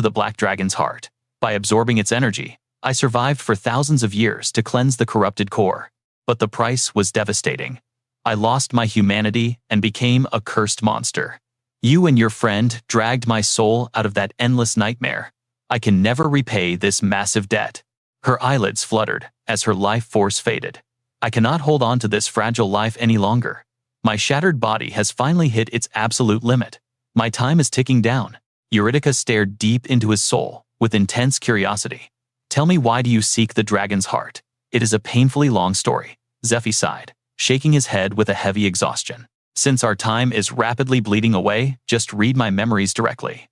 the black dragon's heart. By absorbing its energy, I survived for thousands of years to cleanse the corrupted core. But the price was devastating. I lost my humanity and became a cursed monster. You and your friend dragged my soul out of that endless nightmare. I can never repay this massive debt. Her eyelids fluttered as her life force faded. I cannot hold on to this fragile life any longer. My shattered body has finally hit its absolute limit. My time is ticking down. Eurydica stared deep into his soul with intense curiosity. Tell me, why do you seek the dragon's heart? It is a painfully long story. Zephyr sighed, shaking his head with a heavy exhaustion. Since our time is rapidly bleeding away, just read my memories directly.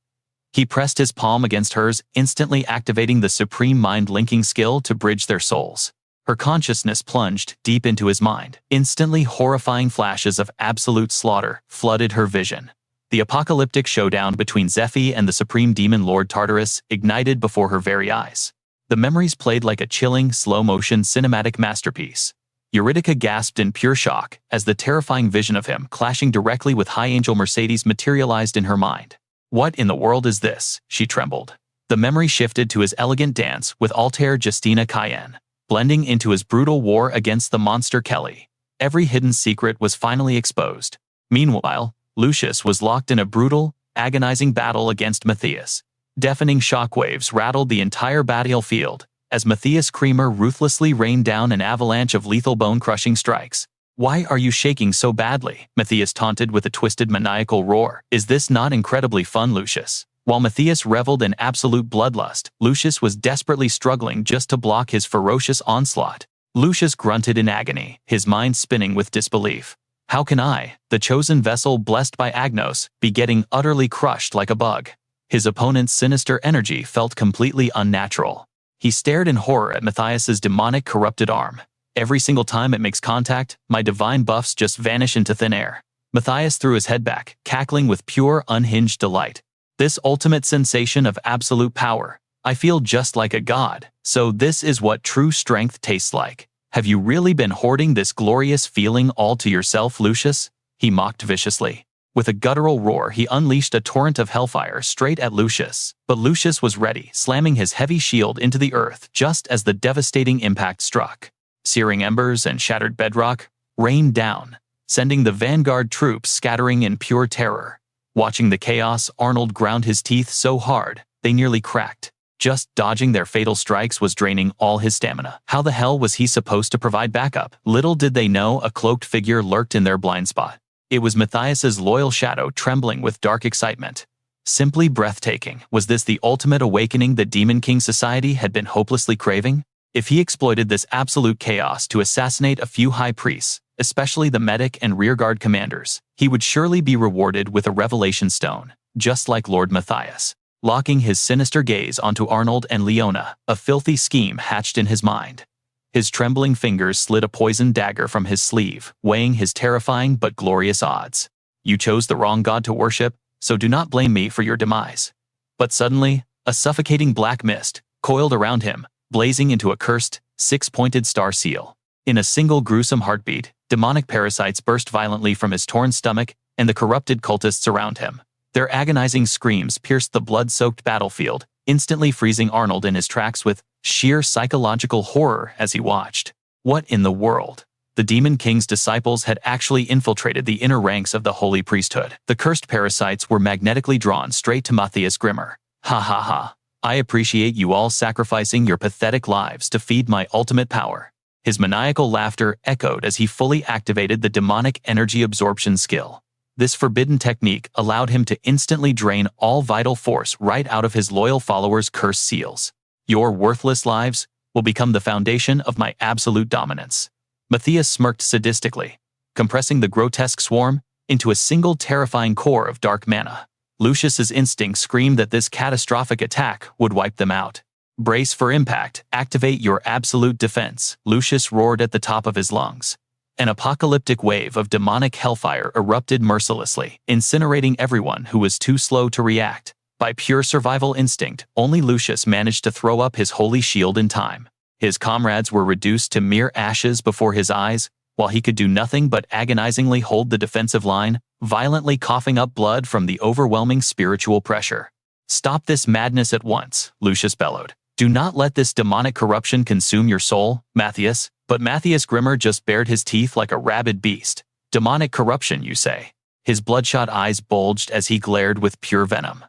He pressed his palm against hers, instantly activating the supreme mind-linking skill to bridge their souls. Her consciousness plunged deep into his mind. Instantly, horrifying flashes of absolute slaughter flooded her vision. The apocalyptic showdown between Zephyr and the supreme Demon Lord Tartarus ignited before her very eyes. The memories played like a chilling, slow-motion cinematic masterpiece. Eurydica gasped in pure shock as the terrifying vision of him clashing directly with High Angel Mercedes materialized in her mind. What in the world is this? She trembled. The memory shifted to his elegant dance with Altair Justina Cayenne, blending into his brutal war against the monster Kelly. Every hidden secret was finally exposed. Meanwhile, Lucius was locked in a brutal, agonizing battle against Matthias. Deafening shockwaves rattled the entire battlefield as Matthias Creamer ruthlessly rained down an avalanche of lethal bone-crushing strikes. Why are you shaking so badly? Matthias taunted with a twisted maniacal roar. Is this not incredibly fun, Lucius? While Matthias reveled in absolute bloodlust, Lucius was desperately struggling just to block his ferocious onslaught. Lucius grunted in agony, his mind spinning with disbelief. How can I, the chosen vessel blessed by Agnos, be getting utterly crushed like a bug? His opponent's sinister energy felt completely unnatural. He stared in horror at Matthias's demonic corrupted arm. Every single time it makes contact, my divine buffs just vanish into thin air. Matthias threw his head back, cackling with pure, unhinged delight. This ultimate sensation of absolute power. I feel just like a god. So this is what true strength tastes like. Have you really been hoarding this glorious feeling all to yourself, Lucius? He mocked viciously. With a guttural roar, he unleashed a torrent of hellfire straight at Lucius. But Lucius was ready, slamming his heavy shield into the earth just as the devastating impact struck. Searing embers and shattered bedrock rained down, sending the vanguard troops scattering in pure terror. Watching the chaos, Arnold ground his teeth so hard, they nearly cracked. Just dodging their fatal strikes was draining all his stamina. How the hell was he supposed to provide backup? Little did they know a cloaked figure lurked in their blind spot. It was Matthias's loyal shadow trembling with dark excitement. Simply breathtaking. Was this the ultimate awakening that Demon King society had been hopelessly craving? If he exploited this absolute chaos to assassinate a few high priests, especially the medic and rearguard commanders, he would surely be rewarded with a revelation stone, just like Lord Matthias. Locking his sinister gaze onto Arnold and Leona, a filthy scheme hatched in his mind. His trembling fingers slid a poisoned dagger from his sleeve, weighing his terrifying but glorious odds. You chose the wrong god to worship, so do not blame me for your demise. But suddenly, a suffocating black mist coiled around him, blazing into a cursed, six-pointed star seal. In a single gruesome heartbeat, demonic parasites burst violently from his torn stomach and the corrupted cultists around him. Their agonizing screams pierced the blood-soaked battlefield, instantly freezing Arnold in his tracks with sheer psychological horror as he watched. What in the world? The Demon King's disciples had actually infiltrated the inner ranks of the holy priesthood. The cursed parasites were magnetically drawn straight to Matthias Grimmer. Ha ha ha. I appreciate you all sacrificing your pathetic lives to feed my ultimate power. His maniacal laughter echoed as he fully activated the demonic energy absorption skill. This forbidden technique allowed him to instantly drain all vital force right out of his loyal followers' cursed seals. Your worthless lives will become the foundation of my absolute dominance. Matthias smirked sadistically, compressing the grotesque swarm into a single terrifying core of dark mana. Lucius's instincts screamed that this catastrophic attack would wipe them out. Brace for impact, activate your absolute defense, Lucius roared at the top of his lungs. An apocalyptic wave of demonic hellfire erupted mercilessly, incinerating everyone who was too slow to react. By pure survival instinct, only Lucius managed to throw up his holy shield in time. His comrades were reduced to mere ashes before his eyes, while he could do nothing but agonizingly hold the defensive line, violently coughing up blood from the overwhelming spiritual pressure. Stop this madness at once, Lucius bellowed. Do not let this demonic corruption consume your soul, Matthias. But Matthias Grimmer just bared his teeth like a rabid beast. Demonic corruption, you say? His bloodshot eyes bulged as he glared with pure venom.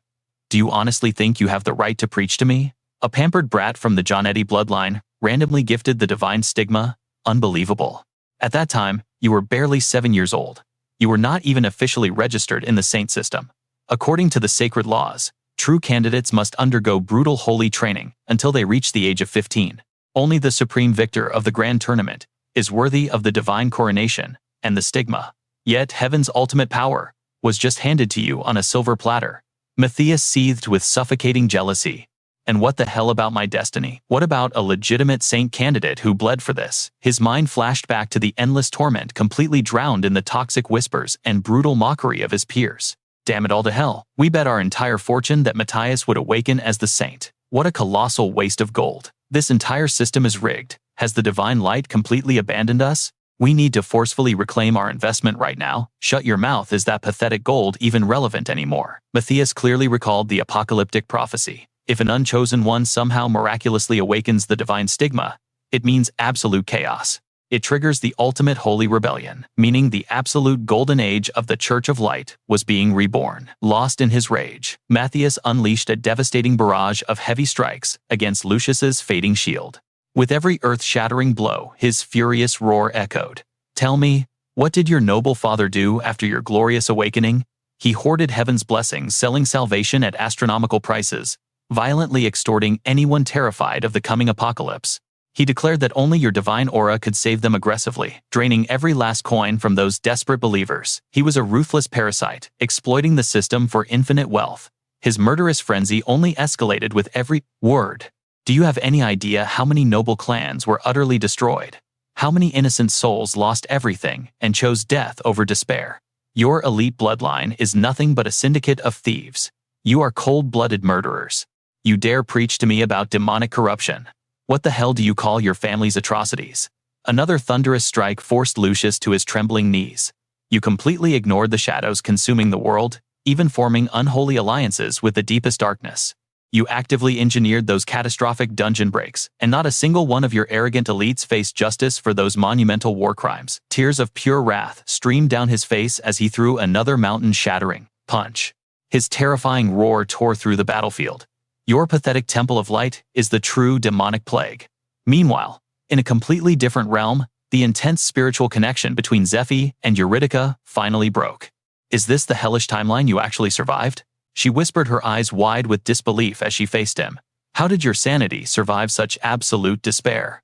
Do you honestly think you have the right to preach to me? A pampered brat from the Jonetti bloodline, randomly gifted the divine stigma? Unbelievable. At that time, you were barely 7 years old. You were not even officially registered in the saint system. According to the sacred laws, true candidates must undergo brutal holy training until they reach the age of 15. Only the supreme victor of the grand tournament is worthy of the divine coronation and the stigma. Yet heaven's ultimate power was just handed to you on a silver platter. Matthias seethed with suffocating jealousy. And what the hell about my destiny? What about a legitimate saint candidate who bled for this? His mind flashed back to the endless torment completely drowned in the toxic whispers and brutal mockery of his peers. Damn it all to hell. We bet our entire fortune that Matthias would awaken as the saint. What a colossal waste of gold. This entire system is rigged. Has the divine light completely abandoned us? We need to forcefully reclaim our investment right now. Shut your mouth. Is that pathetic gold even relevant anymore? Matthias clearly recalled the apocalyptic prophecy. If an unchosen one somehow miraculously awakens the divine stigma, it means absolute chaos. It triggers the ultimate holy rebellion, meaning the absolute golden age of the Church of Light was being reborn. Lost in his rage, Matthias unleashed a devastating barrage of heavy strikes against Lucius's fading shield. With every earth-shattering blow, his furious roar echoed. Tell me, what did your noble father do after your glorious awakening? He hoarded heaven's blessings, selling salvation at astronomical prices, violently extorting anyone terrified of the coming apocalypse. He declared that only your divine aura could save them aggressively, draining every last coin from those desperate believers. He was a ruthless parasite, exploiting the system for infinite wealth. His murderous frenzy only escalated with every word. Do you have any idea how many noble clans were utterly destroyed? How many innocent souls lost everything and chose death over despair? Your elite bloodline is nothing but a syndicate of thieves. You are cold-blooded murderers. You dare preach to me about demonic corruption? What the hell do you call your family's atrocities? Another thunderous strike forced Lucius to his trembling knees. You completely ignored the shadows consuming the world, even forming unholy alliances with the deepest darkness. You actively engineered those catastrophic dungeon breaks, and not a single one of your arrogant elites faced justice for those monumental war crimes. Tears of pure wrath streamed down his face as he threw another mountain-shattering punch. His terrifying roar tore through the battlefield, Your pathetic temple of light is the true demonic plague. Meanwhile, in a completely different realm, the intense spiritual connection between Zephyr and Eurydica finally broke. Is this the hellish timeline you actually survived? She whispered, her eyes wide with disbelief as she faced him. How did your sanity survive such absolute despair?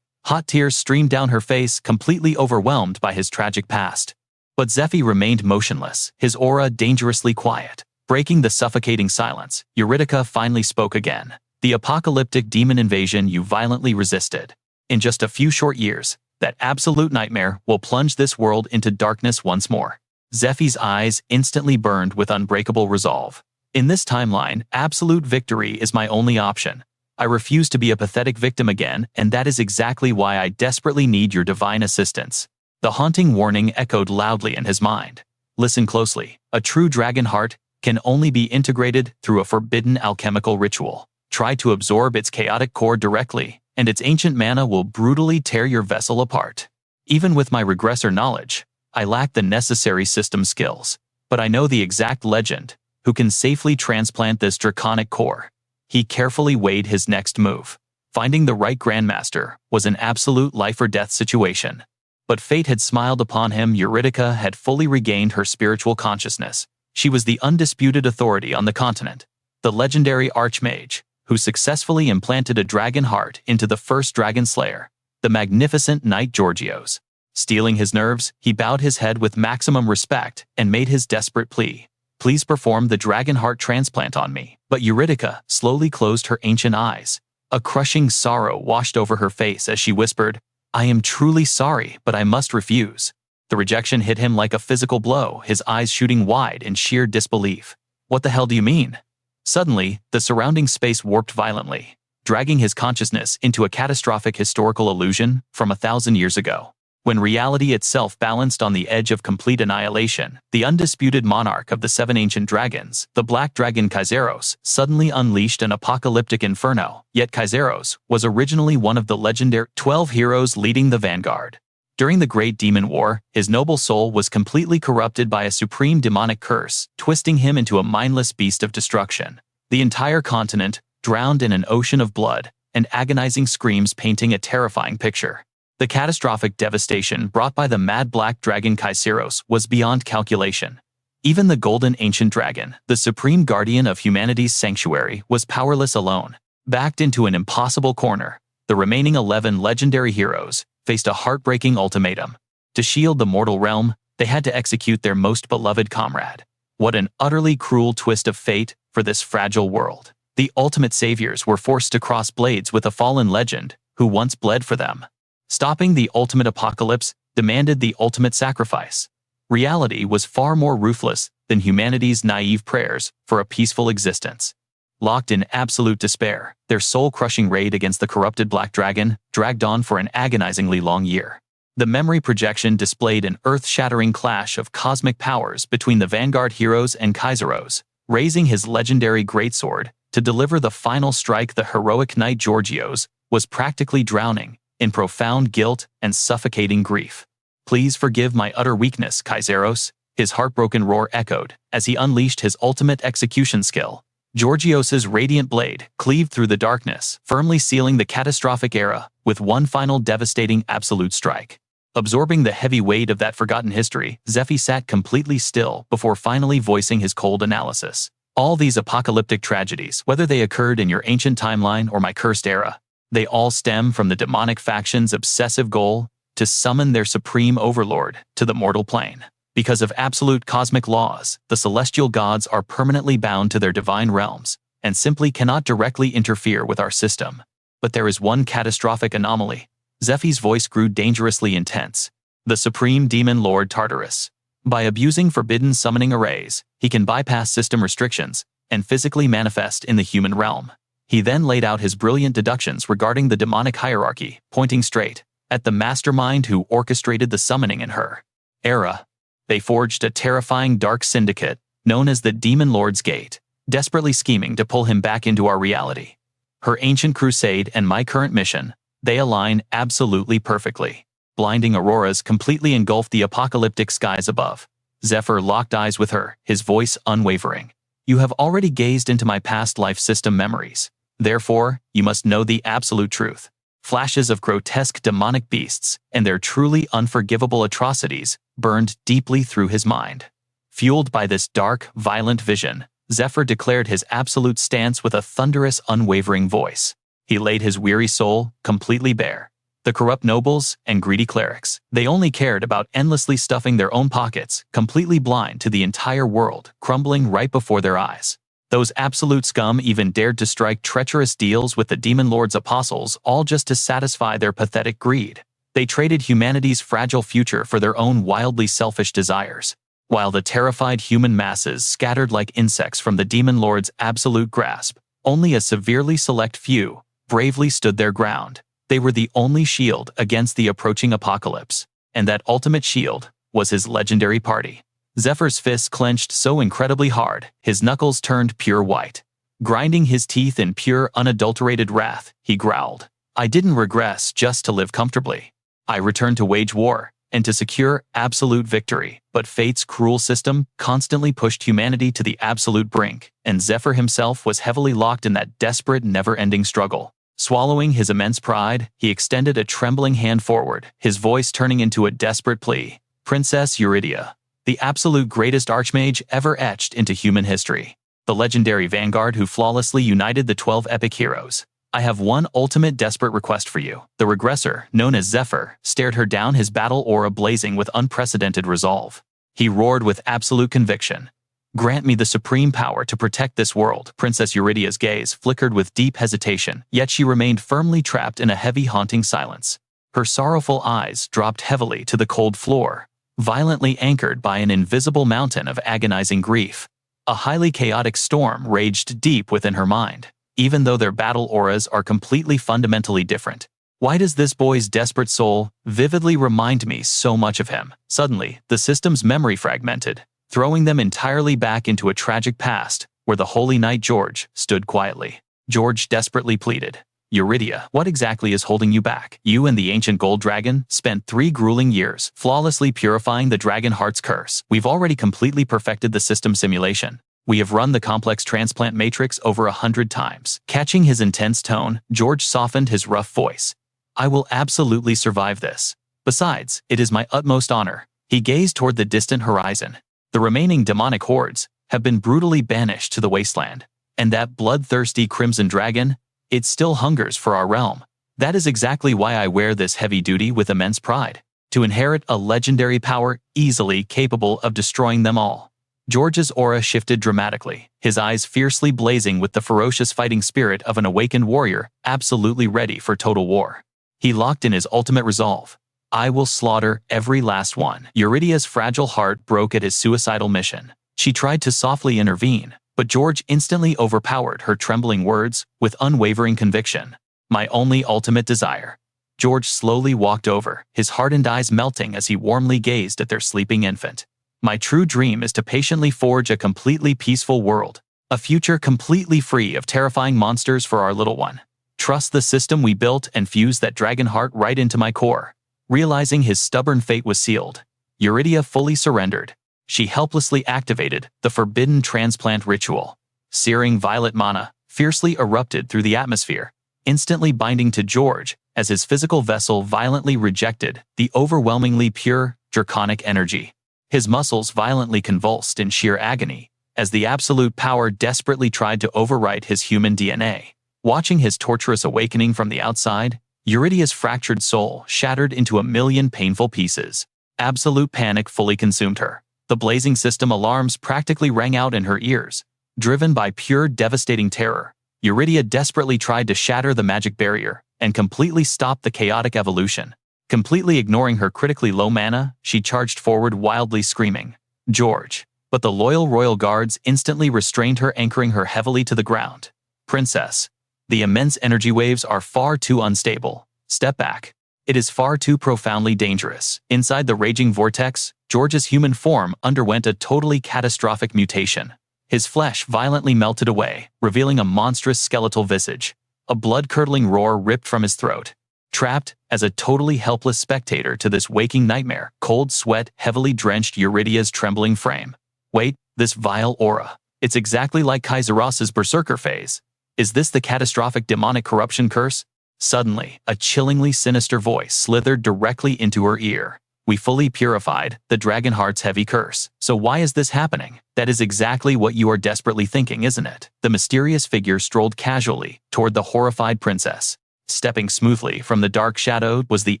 Hot tears streamed down her face, completely overwhelmed by his tragic past. But Zephyr remained motionless, his aura dangerously quiet. Breaking the suffocating silence, Eurydica finally spoke again. The apocalyptic demon invasion you violently resisted. In just a few short years, that absolute nightmare will plunge this world into darkness once more. Zephyr's eyes instantly burned with unbreakable resolve. In this timeline, absolute victory is my only option. I refuse to be a pathetic victim again, and that is exactly why I desperately need your divine assistance. The haunting warning echoed loudly in his mind. Listen closely. A true dragon heart can only be integrated through a forbidden alchemical ritual. Try to absorb its chaotic core directly, and its ancient mana will brutally tear your vessel apart. Even with my regressor knowledge, I lack the necessary system skills, but I know the exact legend who can safely transplant this draconic core. He carefully weighed his next move. Finding the right grandmaster was an absolute life-or-death situation. But fate had smiled upon him. Eurydica had fully regained her spiritual consciousness. She was the undisputed authority on the continent, the legendary archmage, who successfully implanted a dragon heart into the first dragon slayer, the magnificent Knight Georgios. Steeling his nerves, he bowed his head with maximum respect and made his desperate plea. Please perform the dragon heart transplant on me. But Eurydica slowly closed her ancient eyes. A crushing sorrow washed over her face as she whispered, I am truly sorry, but I must refuse. The rejection hit him like a physical blow, his eyes shooting wide in sheer disbelief. What the hell do you mean? Suddenly, the surrounding space warped violently, dragging his consciousness into a catastrophic historical illusion from 1,000 years ago. When reality itself balanced on the edge of complete annihilation, the undisputed monarch of the 7 ancient dragons, the black dragon Kaizeros, suddenly unleashed an apocalyptic inferno. Yet Kaizeros was originally one of the legendary 12 heroes leading the vanguard. During the Great Demon War, his noble soul was completely corrupted by a supreme demonic curse, twisting him into a mindless beast of destruction. The entire continent drowned in an ocean of blood, and agonizing screams painting a terrifying picture. The catastrophic devastation brought by the mad black dragon Kaizeros was beyond calculation. Even the golden ancient dragon, the supreme guardian of humanity's sanctuary, was powerless alone. Backed into an impossible corner, the remaining 11 legendary heroes faced a heartbreaking ultimatum. To shield the mortal realm, they had to execute their most beloved comrade. What an utterly cruel twist of fate for this fragile world. The ultimate saviors were forced to cross blades with a fallen legend who once bled for them. Stopping the ultimate apocalypse demanded the ultimate sacrifice. Reality was far more ruthless than humanity's naive prayers for a peaceful existence. Locked in absolute despair, their soul-crushing raid against the corrupted Black Dragon dragged on for an agonizingly long year. The memory projection displayed an earth-shattering clash of cosmic powers between the vanguard heroes and Kaizeros. Raising his legendary greatsword to deliver the final strike, the heroic Knight Georgios was practically drowning in profound guilt and suffocating grief. Please forgive my utter weakness, Kaizeros, his heartbroken roar echoed as he unleashed his ultimate execution skill. Georgios's radiant blade cleaved through the darkness, firmly sealing the catastrophic era with one final devastating absolute strike. Absorbing the heavy weight of that forgotten history, Zephyr sat completely still before finally voicing his cold analysis. All these apocalyptic tragedies, whether they occurred in your ancient timeline or my cursed era, they all stem from the demonic faction's obsessive goal to summon their supreme overlord to the mortal plane. Because of absolute cosmic laws, the celestial gods are permanently bound to their divine realms and simply cannot directly interfere with our system. But there is one catastrophic anomaly. Zephyr's voice grew dangerously intense. The supreme Demon Lord Tartarus. By abusing forbidden summoning arrays, he can bypass system restrictions and physically manifest in the human realm. He then laid out his brilliant deductions regarding the demonic hierarchy, pointing straight at the mastermind who orchestrated the summoning in her era. They forged a terrifying dark syndicate known as the Demon Lord's Gate, desperately scheming to pull him back into our reality. Her ancient crusade and my current mission, they align absolutely perfectly. Blinding auroras completely engulfed the apocalyptic skies above. Zephyr locked eyes with her, his voice unwavering. You have already gazed into my past life system memories. Therefore, you must know the absolute truth. Flashes of grotesque demonic beasts and their truly unforgivable atrocities burned deeply through his mind. Fueled by this dark, violent vision, Zephyr declared his absolute stance with a thunderous, unwavering voice. He laid his weary soul completely bare. The corrupt nobles and greedy clerics, they only cared about endlessly stuffing their own pockets, completely blind to the entire world crumbling right before their eyes. Those absolute scum even dared to strike treacherous deals with the Demon Lord's apostles, all just to satisfy their pathetic greed. They traded humanity's fragile future for their own wildly selfish desires. While the terrified human masses scattered like insects from the Demon Lord's absolute grasp, only a severely select few bravely stood their ground. They were the only shield against the approaching apocalypse, and that ultimate shield was his legendary party. Zephyr's fists clenched so incredibly hard, his knuckles turned pure white. Grinding his teeth in pure, unadulterated wrath, he growled, "I didn't regress just to live comfortably. I returned to wage war and to secure absolute victory, but fate's cruel system constantly pushed humanity to the absolute brink, and Zephyr himself was heavily locked in that desperate, never-ending struggle." Swallowing his immense pride, he extended a trembling hand forward, his voice turning into a desperate plea. "Princess Eurydia, the absolute greatest archmage ever etched into human history, the legendary vanguard who flawlessly united the 12 epic heroes. I have one ultimate desperate request for you." The regressor, known as Zephyr, stared her down, his battle aura blazing with unprecedented resolve. He roared with absolute conviction, "Grant me the supreme power to protect this world." Princess Eurydia's gaze flickered with deep hesitation, yet she remained firmly trapped in a heavy, haunting silence. Her sorrowful eyes dropped heavily to the cold floor, violently anchored by an invisible mountain of agonizing grief. A highly chaotic storm raged deep within her mind. Even though their battle auras are completely fundamentally different, why does this boy's desperate soul vividly remind me so much of him? Suddenly, the system's memory fragmented, throwing them entirely back into a tragic past where the holy knight George stood quietly. George desperately pleaded, "Eurydia, what exactly is holding you back? You and the ancient gold dragon spent 3 grueling years flawlessly purifying the dragon heart's curse. We've already completely perfected the system simulation. We have run the complex transplant matrix over 100 times." Catching his intense tone, George softened his rough voice. "I will absolutely survive this. Besides, it is my utmost honor." He gazed toward the distant horizon. The remaining demonic hordes have been brutally banished to the wasteland, and that bloodthirsty crimson dragon, it still hungers for our realm. That is exactly why I wear this heavy duty with immense pride, to inherit a legendary power easily capable of destroying them all. George's aura shifted dramatically, his eyes fiercely blazing with the ferocious fighting spirit of an awakened warrior absolutely ready for total war. He locked in his ultimate resolve. "I will slaughter every last one." Eurydia's fragile heart broke at his suicidal mission. She tried to softly intervene, but George instantly overpowered her trembling words with unwavering conviction. "My only ultimate desire." George slowly walked over, his hardened eyes melting as he warmly gazed at their sleeping infant. "My true dream is to patiently forge a completely peaceful world, a future completely free of terrifying monsters for our little one. Trust the system we built and fuse that dragon heart right into my core." Realizing his stubborn fate was sealed, Eurydia fully surrendered. She helplessly activated the forbidden transplant ritual. Searing violet mana fiercely erupted through the atmosphere, instantly binding to George as his physical vessel violently rejected the overwhelmingly pure, draconic energy. His muscles violently convulsed in sheer agony as the absolute power desperately tried to overwrite his human DNA. Watching his torturous awakening from the outside, Eurydia's fractured soul shattered into a million painful pieces. Absolute panic fully consumed her. The blazing system alarms practically rang out in her ears. Driven by pure devastating terror, Eurydia desperately tried to shatter the magic barrier and completely stop the chaotic evolution. Completely ignoring her critically low mana, she charged forward wildly screaming, "George!" But the loyal royal guards instantly restrained her, anchoring her heavily to the ground. "Princess, the immense energy waves are far too unstable. Step back. It is far too profoundly dangerous." Inside the raging vortex, George's human form underwent a totally catastrophic mutation. His flesh violently melted away, revealing a monstrous skeletal visage. A blood-curdling roar ripped from his throat. Trapped as a totally helpless spectator to this waking nightmare, cold sweat heavily drenched Eurydia's trembling frame. "Wait, this vile aura. It's exactly like Kaiseros's berserker phase. Is this the catastrophic demonic corruption curse? Suddenly, a chillingly sinister voice slithered directly into her ear. We fully purified the Dragonheart's heavy curse. So why is this happening? That is exactly what you are desperately thinking, isn't it? The mysterious figure strolled casually toward the horrified princess. Stepping smoothly from the dark shadow was the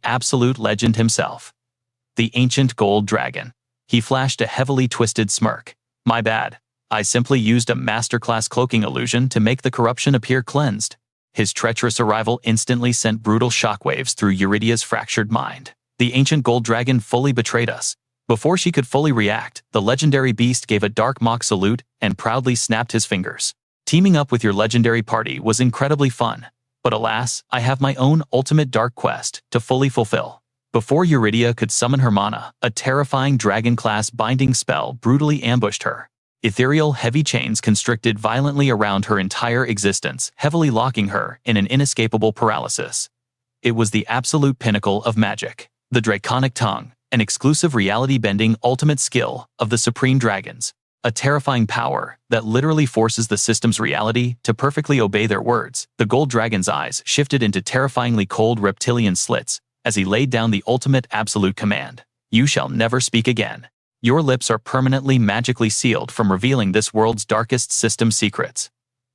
absolute legend himself, the ancient gold dragon. He flashed a heavily twisted smirk. My bad. I simply used a masterclass cloaking illusion to make the corruption appear cleansed. His treacherous arrival instantly sent brutal shockwaves through Eurydia's fractured mind. The ancient gold dragon fully betrayed us. Before she could fully react, the legendary beast gave a dark mock salute and proudly snapped his fingers. Teaming up with your legendary party was incredibly fun, but alas, I have my own ultimate dark quest to fully fulfill. Before Eurydia could summon her mana, a terrifying dragon-class binding spell brutally ambushed her. Ethereal heavy chains constricted violently around her entire existence, heavily locking her in an inescapable paralysis. It was the absolute pinnacle of magic. The Draconic Tongue, an exclusive reality-bending ultimate skill of the Supreme Dragons, a terrifying power that literally forces the system's reality to perfectly obey their words. The gold dragon's eyes shifted into terrifyingly cold reptilian slits as he laid down the ultimate absolute command. You shall never speak again. Your lips are permanently magically sealed from revealing this world's darkest system secrets.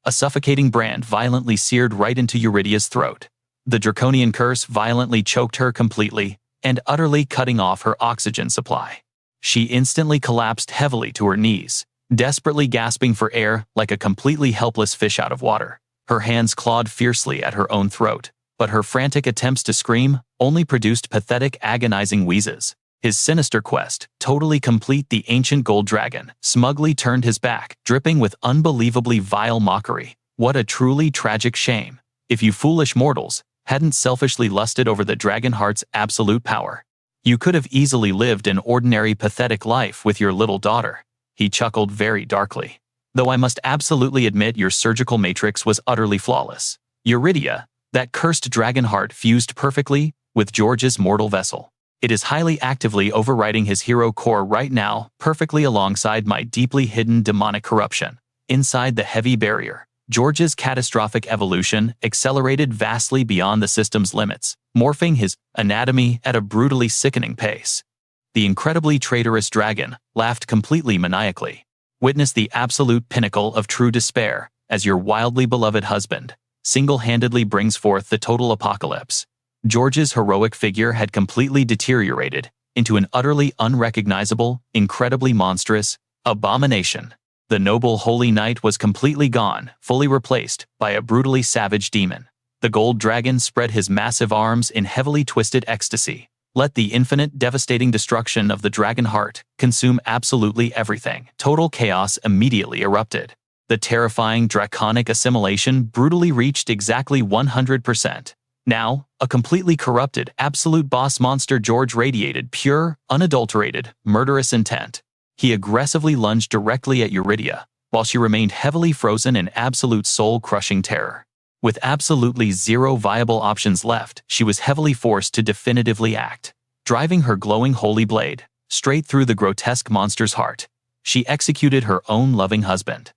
A suffocating brand violently seared right into Eurydia's throat. The draconian curse violently choked her completely and utterly cutting off her oxygen supply. She instantly collapsed heavily to her knees, desperately gasping for air like a completely helpless fish out of water. Her hands clawed fiercely at her own throat, but her frantic attempts to scream only produced pathetic, agonizing wheezes. His sinister quest, totally complete, the ancient gold dragon, smugly turned his back, dripping with unbelievably vile mockery. What a truly tragic shame. If you foolish mortals hadn't selfishly lusted over the Dragonheart's absolute power, you could have easily lived an ordinary, pathetic life with your little daughter. He chuckled very darkly. Though I must absolutely admit your surgical matrix was utterly flawless. Eurydia, that cursed Dragonheart fused perfectly with George's mortal vessel. It is highly actively overriding his hero core right now, perfectly alongside my deeply hidden demonic corruption. Inside the heavy barrier, George's catastrophic evolution accelerated vastly beyond the system's limits, morphing his anatomy at a brutally sickening pace. The incredibly traitorous dragon laughed completely maniacally. Witness the absolute pinnacle of true despair as your wildly beloved husband single-handedly brings forth the total apocalypse. George's heroic figure had completely deteriorated into an utterly unrecognizable, incredibly monstrous abomination. The noble holy knight was completely gone, fully replaced by a brutally savage demon. The gold dragon spread his massive arms in heavily twisted ecstasy. Let the infinite, devastating destruction of the Dragonheart consume absolutely everything. Total chaos immediately erupted. The terrifying draconic assimilation brutally reached exactly 100%. Now, a completely corrupted, absolute boss monster, George radiated pure, unadulterated, murderous intent. He aggressively lunged directly at Eurydia, while she remained heavily frozen in absolute soul-crushing terror. With absolutely zero viable options left, she was heavily forced to definitively act. Driving her glowing holy blade straight through the grotesque monster's heart, she executed her own loving husband.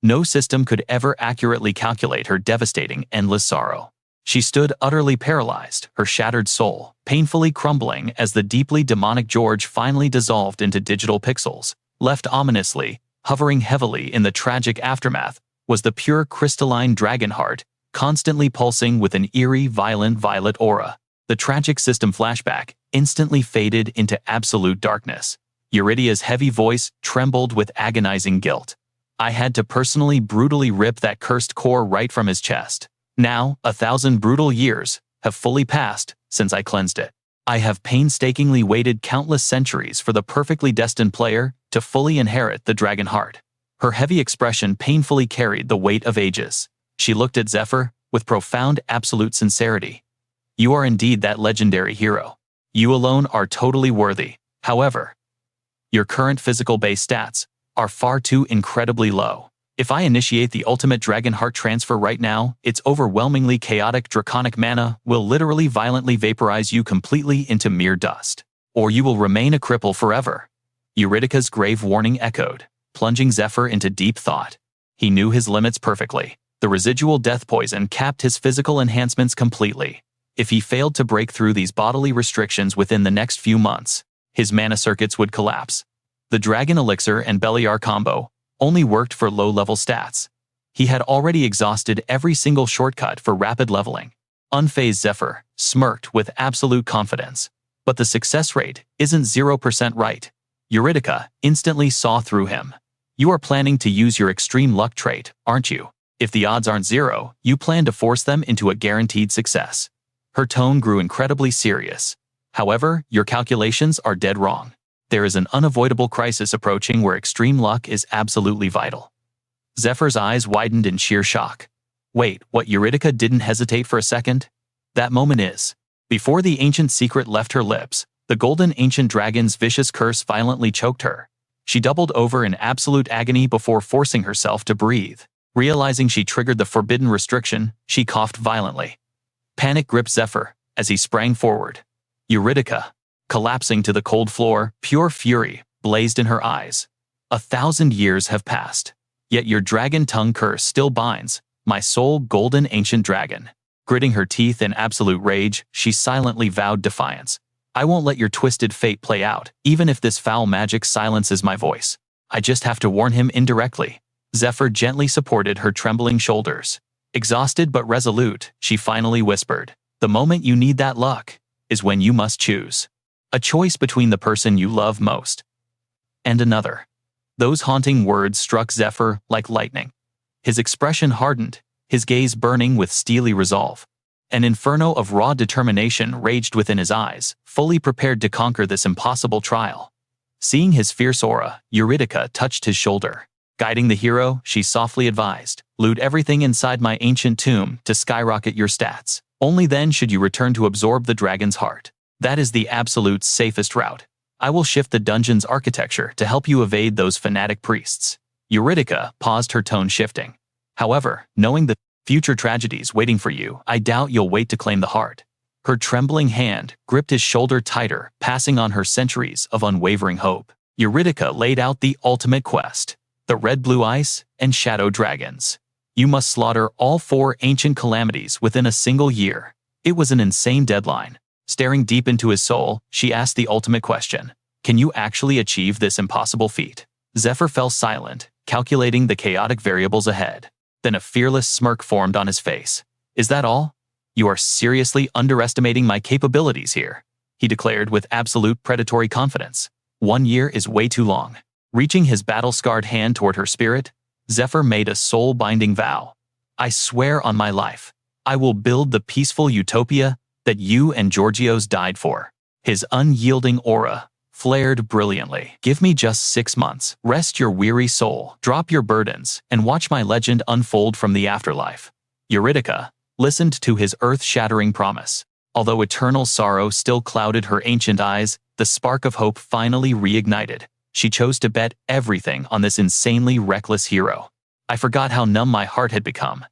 No system could ever accurately calculate her devastating, endless sorrow. She stood utterly paralyzed, her shattered soul painfully crumbling as the deeply demonic George finally dissolved into digital pixels. Left ominously, hovering heavily in the tragic aftermath, was the pure crystalline Dragonheart, constantly pulsing with an eerie, violent violet aura. The tragic system flashback instantly faded into absolute darkness. Eurydia's heavy voice trembled with agonizing guilt. I had to personally brutally rip that cursed core right from his chest. Now, 1,000 brutal years have fully passed since I cleansed it. I have painstakingly waited countless centuries for the perfectly destined player to fully inherit the Dragonheart. Her heavy expression painfully carried the weight of ages. She looked at Zephyr with profound, absolute sincerity. You are indeed that legendary hero. You alone are totally worthy. However, your current physical base stats are far too incredibly low. If I initiate the ultimate Dragonheart transfer right now, its overwhelmingly chaotic draconic mana will literally violently vaporize you completely into mere dust. Or you will remain a cripple forever. Eurydica's grave warning echoed, plunging Zephyr into deep thought. He knew his limits perfectly. The residual death poison capped his physical enhancements completely. If he failed to break through these bodily restrictions within the next few months, his mana circuits would collapse. The Dragon Elixir and Beliar combo only worked for low-level stats. He had already exhausted every single shortcut for rapid leveling. Unfazed Zephyr smirked with absolute confidence. But the success rate isn't 0% right. Eurydica instantly saw through him. You are planning to use your extreme luck trait, aren't you? If the odds aren't 0, you plan to force them into a guaranteed success. Her tone grew incredibly serious. However, your calculations are dead wrong. There is an unavoidable crisis approaching where extreme luck is absolutely vital. Zephyr's eyes widened in sheer shock. Wait, what? Eurydica didn't hesitate for a second? That moment is. Before the ancient secret left her lips, the golden ancient dragon's vicious curse violently choked her. She doubled over in absolute agony before forcing herself to breathe. Realizing she triggered the forbidden restriction, she coughed violently. Panic gripped Zephyr as he sprang forward. Eurydica, collapsing to the cold floor, pure fury blazed in her eyes. 1,000 years have passed. Yet your dragon tongue curse still binds my soul, golden ancient dragon. Gritting her teeth in absolute rage, she silently vowed defiance. I won't let your twisted fate play out, even if this foul magic silences my voice. I just have to warn him indirectly. Zephyr gently supported her trembling shoulders. Exhausted but resolute, she finally whispered, "The moment you need that luck is when you must choose. A choice between the person you love most and another." Those haunting words struck Zephyr like lightning. His expression hardened, his gaze burning with steely resolve. An inferno of raw determination raged within his eyes, fully prepared to conquer this impossible trial. Seeing his fierce aura, Eurydica touched his shoulder. Guiding the hero, she softly advised, "Loot everything inside my ancient tomb to skyrocket your stats. Only then should you return to absorb the dragon's heart. That is the absolute safest route. I will shift the dungeon's architecture to help you evade those fanatic priests." Eurydica paused, her tone shifting. "However, knowing the future tragedies waiting for you, I doubt you'll wait to claim the heart." Her trembling hand gripped his shoulder tighter, passing on her centuries of unwavering hope. Eurydica laid out the ultimate quest: the red-blue ice and shadow dragons. You must slaughter all 4 ancient calamities within a single year. It was an insane deadline. Staring deep into his soul, she asked the ultimate question: can you actually achieve this impossible feat? Zephyr fell silent, calculating the chaotic variables ahead. Then a fearless smirk formed on his face. "Is that all? You are seriously underestimating my capabilities here," he declared with absolute predatory confidence. 1 year is way too long. Reaching his battle-scarred hand toward her spirit, Zephyr made a soul-binding vow. "I swear on my life, I will build the peaceful utopia that you and Georgios died for." His unyielding aura flared brilliantly. "Give me just 6 months. Rest your weary soul, drop your burdens, and watch my legend unfold from the afterlife." Eurydica listened to his earth-shattering promise. Although eternal sorrow still clouded her ancient eyes, the spark of hope finally reignited. She chose to bet everything on this insanely reckless hero. "I forgot how numb my heart had become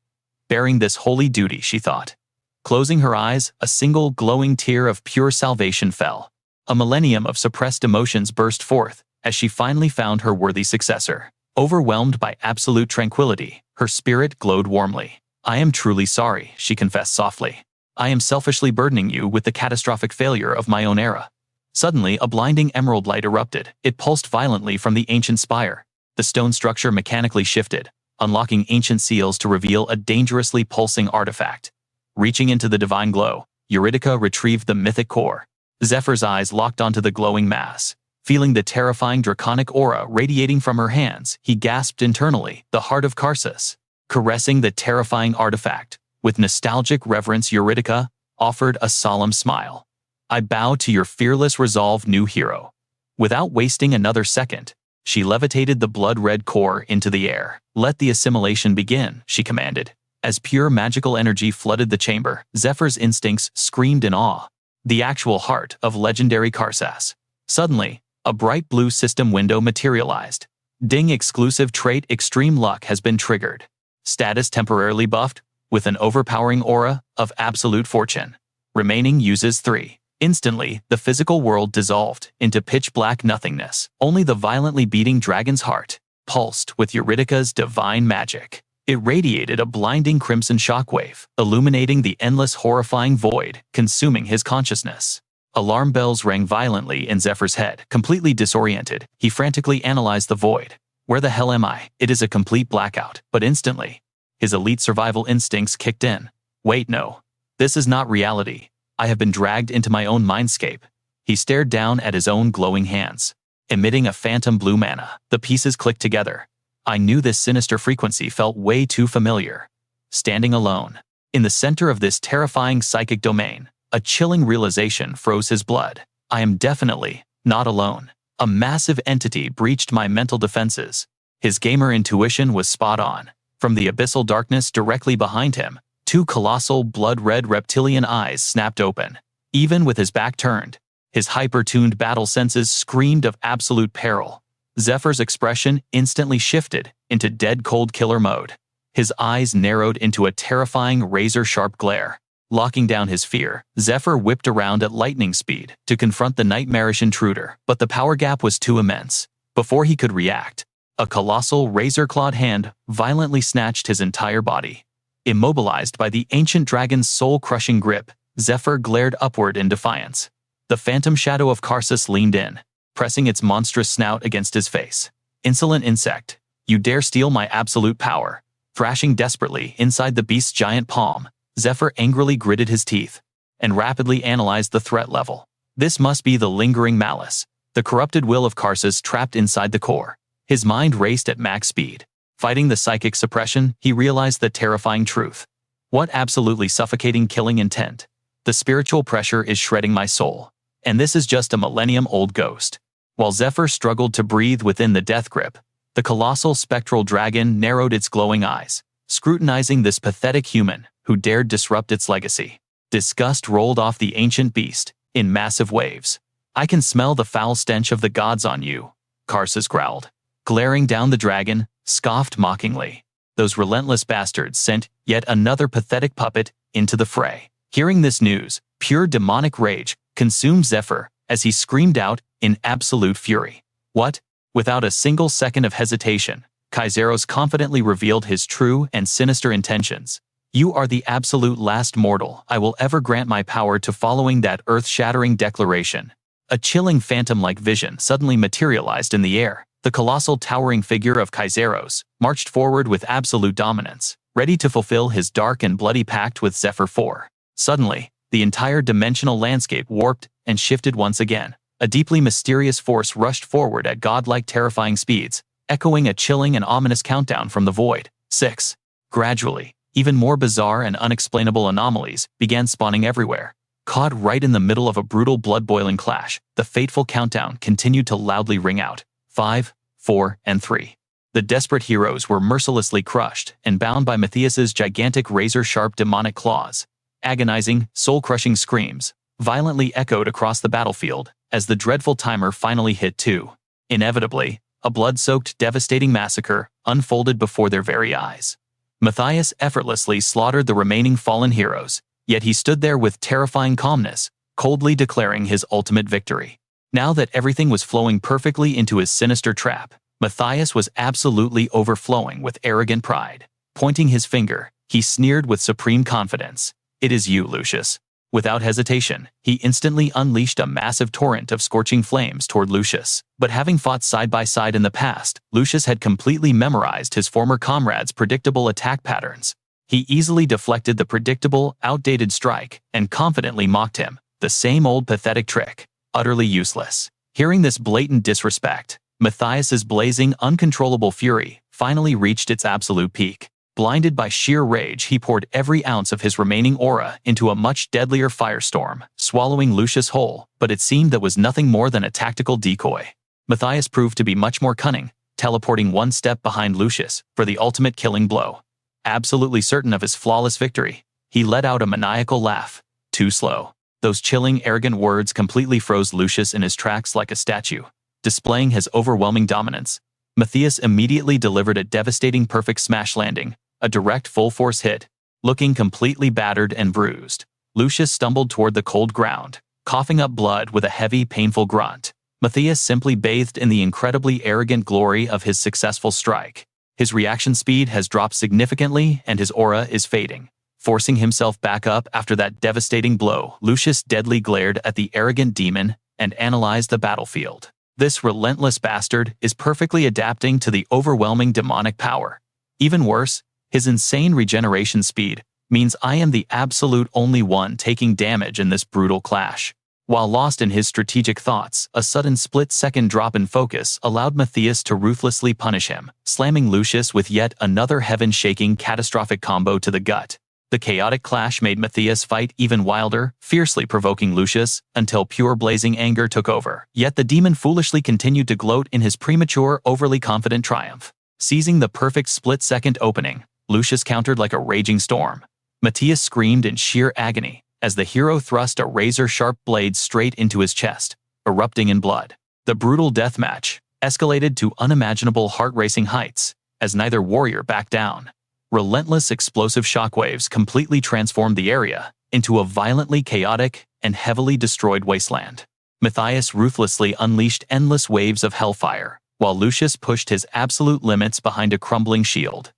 bearing this holy duty," she thought. Closing her eyes, a single glowing tear of pure salvation fell. A millennium of suppressed emotions burst forth as she finally found her worthy successor. Overwhelmed by absolute tranquility, her spirit glowed warmly. "I am truly sorry," she confessed softly. "I am selfishly burdening you with the catastrophic failure of my own era." Suddenly, a blinding emerald light erupted. It pulsed violently from the ancient spire. The stone structure mechanically shifted, unlocking ancient seals to reveal a dangerously pulsing artifact. Reaching into the divine glow, Eurydica retrieved the mythic core. Zephyr's eyes locked onto the glowing mass. Feeling the terrifying draconic aura radiating from her hands, he gasped internally, "The heart of Karsus." Caressing the terrifying artifact, with nostalgic reverence, Eurydica offered a solemn smile. "I bow to your fearless resolve, new hero." Without wasting another second, she levitated the blood-red core into the air. "Let the assimilation begin," she commanded. As pure magical energy flooded the chamber, Zephyr's instincts screamed in awe. The actual heart of legendary Karsus. Suddenly, a bright blue system window materialized. "Ding, exclusive trait extreme luck has been triggered. Status temporarily buffed, with an overpowering aura of absolute fortune. Remaining uses 3. Instantly, the physical world dissolved into pitch-black nothingness. Only the violently beating dragon's heart pulsed with Eurydica's divine magic. It radiated a blinding crimson shockwave, illuminating the endless horrifying void, consuming his consciousness. Alarm bells rang violently in Zephyr's head. Completely disoriented, he frantically analyzed the void. Where the hell am I? It is a complete blackout, but instantly, his elite survival instincts kicked in. Wait, no. This is not reality. I have been dragged into my own mindscape. He stared down at his own glowing hands. Emitting a phantom blue mana, the pieces clicked together. I knew this sinister frequency felt way too familiar. Standing alone, in the center of this terrifying psychic domain, a chilling realization froze his blood. I am definitely not alone. A massive entity breached my mental defenses. His gamer intuition was spot on. From the abyssal darkness directly behind him, two colossal blood-red reptilian eyes snapped open. Even with his back turned, his hyper-tuned battle senses screamed of absolute peril. Zephyr's expression instantly shifted into dead-cold killer mode. His eyes narrowed into a terrifying razor-sharp glare. Locking down his fear, Zephyr whipped around at lightning speed to confront the nightmarish intruder, but the power gap was too immense. Before he could react, a colossal razor-clawed hand violently snatched his entire body. Immobilized by the ancient dragon's soul-crushing grip, Zephyr glared upward in defiance. The phantom shadow of Karsus leaned in, pressing its monstrous snout against his face. Insolent insect, you dare steal my absolute power. Thrashing desperately inside the beast's giant palm, Zephyr angrily gritted his teeth and rapidly analyzed the threat level. This must be the lingering malice, the corrupted will of Karsus trapped inside the core. His mind raced at max speed. Fighting the psychic suppression, he realized the terrifying truth. What absolutely suffocating killing intent. The spiritual pressure is shredding my soul. And this is just a millennium-old ghost. While Zephyr struggled to breathe within the death grip, the colossal spectral dragon narrowed its glowing eyes, scrutinizing this pathetic human who dared disrupt its legacy. Disgust rolled off the ancient beast in massive waves. I can smell the foul stench of the gods on you, Karsus growled. Glaring down the dragon, scoffed mockingly. Those relentless bastards sent yet another pathetic puppet into the fray. Hearing this news, pure demonic rage consumed Zephyr as he screamed out in absolute fury. What? Without a single second of hesitation, Kaizeros confidently revealed his true and sinister intentions. You are the absolute last mortal I will ever grant my power to. Following that earth-shattering declaration, a chilling phantom-like vision suddenly materialized in the air. The colossal towering figure of Kaizeros marched forward with absolute dominance, ready to fulfill his dark and bloody pact with Zephyr 4. Suddenly, the entire dimensional landscape warped and shifted once again. A deeply mysterious force rushed forward at godlike terrifying speeds, echoing a chilling and ominous countdown from the void. 6. Gradually, even more bizarre and unexplainable anomalies began spawning everywhere. Caught right in the middle of a brutal blood-boiling clash, the fateful countdown continued to loudly ring out. 5, 4, and 3. The desperate heroes were mercilessly crushed and bound by Matthias's gigantic razor-sharp demonic claws. Agonizing, soul-crushing screams violently echoed across the battlefield as the dreadful timer finally hit 2. Inevitably, a blood-soaked, devastating massacre unfolded before their very eyes. Matthias effortlessly slaughtered the remaining fallen heroes, yet he stood there with terrifying calmness, coldly declaring his ultimate victory. Now that everything was flowing perfectly into his sinister trap, Matthias was absolutely overflowing with arrogant pride. Pointing his finger, he sneered with supreme confidence. It is you, Lucius. Without hesitation, he instantly unleashed a massive torrent of scorching flames toward Lucius. But having fought side by side in the past, Lucius had completely memorized his former comrade's predictable attack patterns. He easily deflected the predictable, outdated strike and confidently mocked him. The same old pathetic trick. Utterly useless. Hearing this blatant disrespect, Matthias's blazing, uncontrollable fury finally reached its absolute peak. Blinded by sheer rage, he poured every ounce of his remaining aura into a much deadlier firestorm, swallowing Lucius whole, but it seemed that was nothing more than a tactical decoy. Matthias proved to be much more cunning, teleporting one step behind Lucius for the ultimate killing blow. Absolutely certain of his flawless victory, he let out a maniacal laugh. Too slow. Those chilling, arrogant words completely froze Lucius in his tracks like a statue. Displaying his overwhelming dominance, Matthias immediately delivered a devastating perfect smash landing, a direct full-force hit. Looking completely battered and bruised, Lucius stumbled toward the cold ground, coughing up blood with a heavy, painful grunt. Matthias simply bathed in the incredibly arrogant glory of his successful strike. His reaction speed has dropped significantly and his aura is fading. Forcing himself back up after that devastating blow, Lucius deadly glared at the arrogant demon and analyzed the battlefield. This relentless bastard is perfectly adapting to the overwhelming demonic power. Even worse, his insane regeneration speed means I am the absolute only one taking damage in this brutal clash. While lost in his strategic thoughts, a sudden split-second drop in focus allowed Matthias to ruthlessly punish him, slamming Lucius with yet another heaven-shaking catastrophic combo to the gut. The chaotic clash made Matthias fight even wilder, fiercely provoking Lucius, until pure blazing anger took over. Yet the demon foolishly continued to gloat in his premature, overly confident triumph. Seizing the perfect split-second opening, Lucius countered like a raging storm. Matthias screamed in sheer agony as the hero thrust a razor-sharp blade straight into his chest, erupting in blood. The brutal deathmatch escalated to unimaginable heart-racing heights as neither warrior backed down. Relentless explosive shockwaves completely transformed the area into a violently chaotic and heavily destroyed wasteland. Matthias ruthlessly unleashed endless waves of hellfire, while Lucius pushed his absolute limits behind a crumbling shield.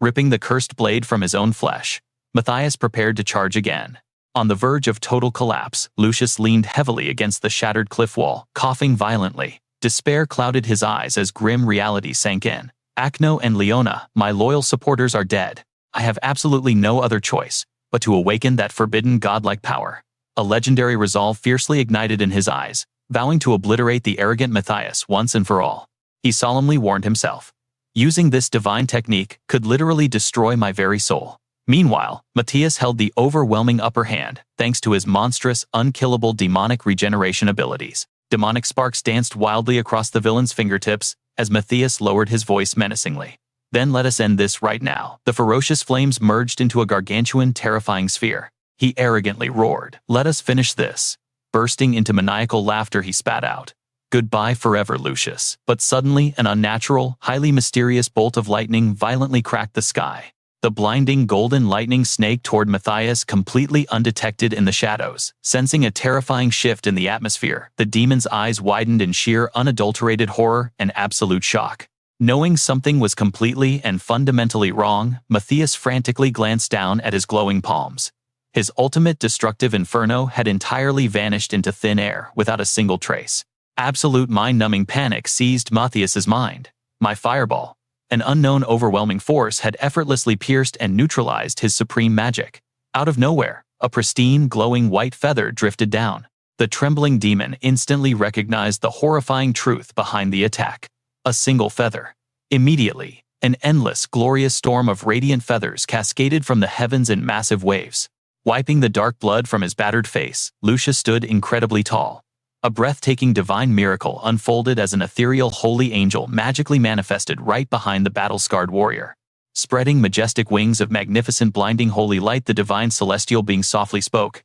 Ripping the cursed blade from his own flesh, Matthias prepared to charge again. On the verge of total collapse, Lucius leaned heavily against the shattered cliff wall, coughing violently. Despair clouded his eyes as grim reality sank in. Acno and Leona, my loyal supporters, are dead. I have absolutely no other choice but to awaken that forbidden godlike power. A legendary resolve fiercely ignited in his eyes, vowing to obliterate the arrogant Matthias once and for all. He solemnly warned himself. Using this divine technique could literally destroy my very soul. Meanwhile, Matthias held the overwhelming upper hand thanks to his monstrous, unkillable demonic regeneration abilities. Demonic sparks danced wildly across the villain's fingertips as Matthias lowered his voice menacingly. Then let us end this right now. The ferocious flames merged into a gargantuan, terrifying sphere. He arrogantly roared, "Let us finish this." Bursting into maniacal laughter, he spat out, "Goodbye forever, Lucius." But suddenly, an unnatural, highly mysterious bolt of lightning violently cracked the sky. The blinding golden lightning snaked toward Matthias completely undetected in the shadows. Sensing a terrifying shift in the atmosphere, the demon's eyes widened in sheer, unadulterated horror and absolute shock. Knowing something was completely and fundamentally wrong, Matthias frantically glanced down at his glowing palms. His ultimate destructive inferno had entirely vanished into thin air without a single trace. Absolute mind-numbing panic seized Matthias's mind. My fireball. An unknown overwhelming force had effortlessly pierced and neutralized his supreme magic. Out of nowhere, a pristine, glowing white feather drifted down. The trembling demon instantly recognized the horrifying truth behind the attack. A single feather. Immediately, an endless, glorious storm of radiant feathers cascaded from the heavens in massive waves. Wiping the dark blood from his battered face, Lucius stood incredibly tall. A breathtaking divine miracle unfolded as an ethereal holy angel magically manifested right behind the battle-scarred warrior. Spreading majestic wings of magnificent blinding holy light, the divine celestial being softly spoke,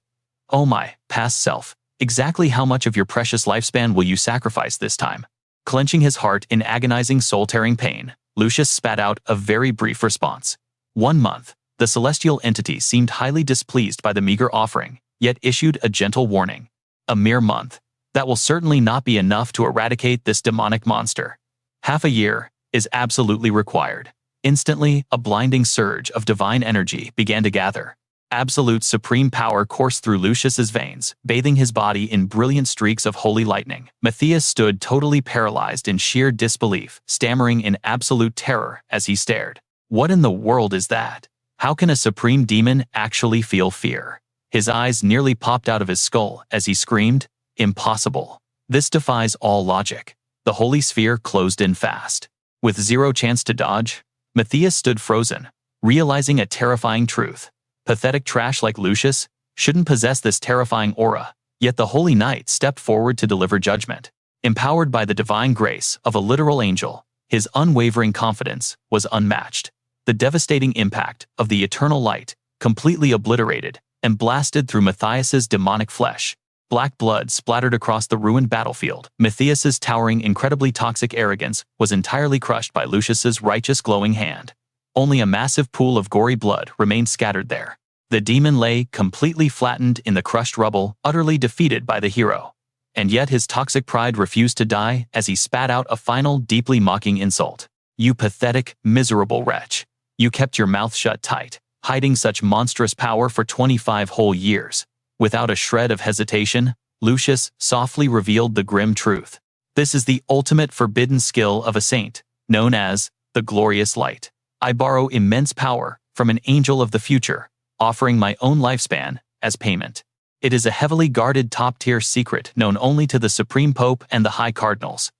"Oh my, past self, exactly how much of your precious lifespan will you sacrifice this time?" Clenching his heart in agonizing soul-tearing pain, Lucius spat out a very brief response. 1 month. The celestial entity seemed highly displeased by the meager offering, yet issued a gentle warning. A mere month. That will certainly not be enough to eradicate this demonic monster. Half a year is absolutely required. Instantly, a blinding surge of divine energy began to gather. Absolute supreme power coursed through Lucius's veins, bathing his body in brilliant streaks of holy lightning. Matthias stood totally paralyzed in sheer disbelief, stammering in absolute terror as he stared. What in the world is that? How can a supreme demon actually feel fear? His eyes nearly popped out of his skull as he screamed, "Impossible. This defies all logic." The holy sphere closed in fast. With zero chance to dodge, Matthias stood frozen, realizing a terrifying truth. Pathetic trash like Lucius shouldn't possess this terrifying aura, yet the holy knight stepped forward to deliver judgment. Empowered by the divine grace of a literal angel, his unwavering confidence was unmatched. The devastating impact of the eternal light completely obliterated and blasted through Matthias's demonic flesh. Black blood splattered across the ruined battlefield. Matthias's towering, incredibly toxic arrogance was entirely crushed by Lucius's righteous glowing hand. Only a massive pool of gory blood remained scattered there. The demon lay completely flattened in the crushed rubble, utterly defeated by the hero. And yet his toxic pride refused to die as he spat out a final, deeply mocking insult. You pathetic, miserable wretch. You kept your mouth shut tight, hiding such monstrous power for 25 whole years. Without a shred of hesitation, Lucius softly revealed the grim truth. This is the ultimate forbidden skill of a saint, known as the glorious light. I borrow immense power from an angel of the future, offering my own lifespan as payment. It is a heavily guarded top-tier secret known only to the Supreme Pope and the High Cardinals.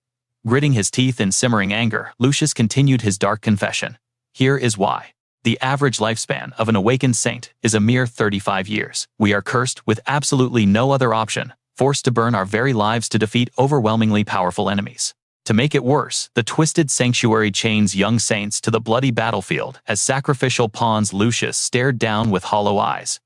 Gritting his teeth in simmering anger, Lucius continued his dark confession. Here is why. The average lifespan of an awakened saint is a mere 35 years. We are cursed with absolutely no other option, forced to burn our very lives to defeat overwhelmingly powerful enemies. To make it worse, the twisted sanctuary chains young saints to the bloody battlefield as sacrificial pawns. Lucius stared down with hollow eyes.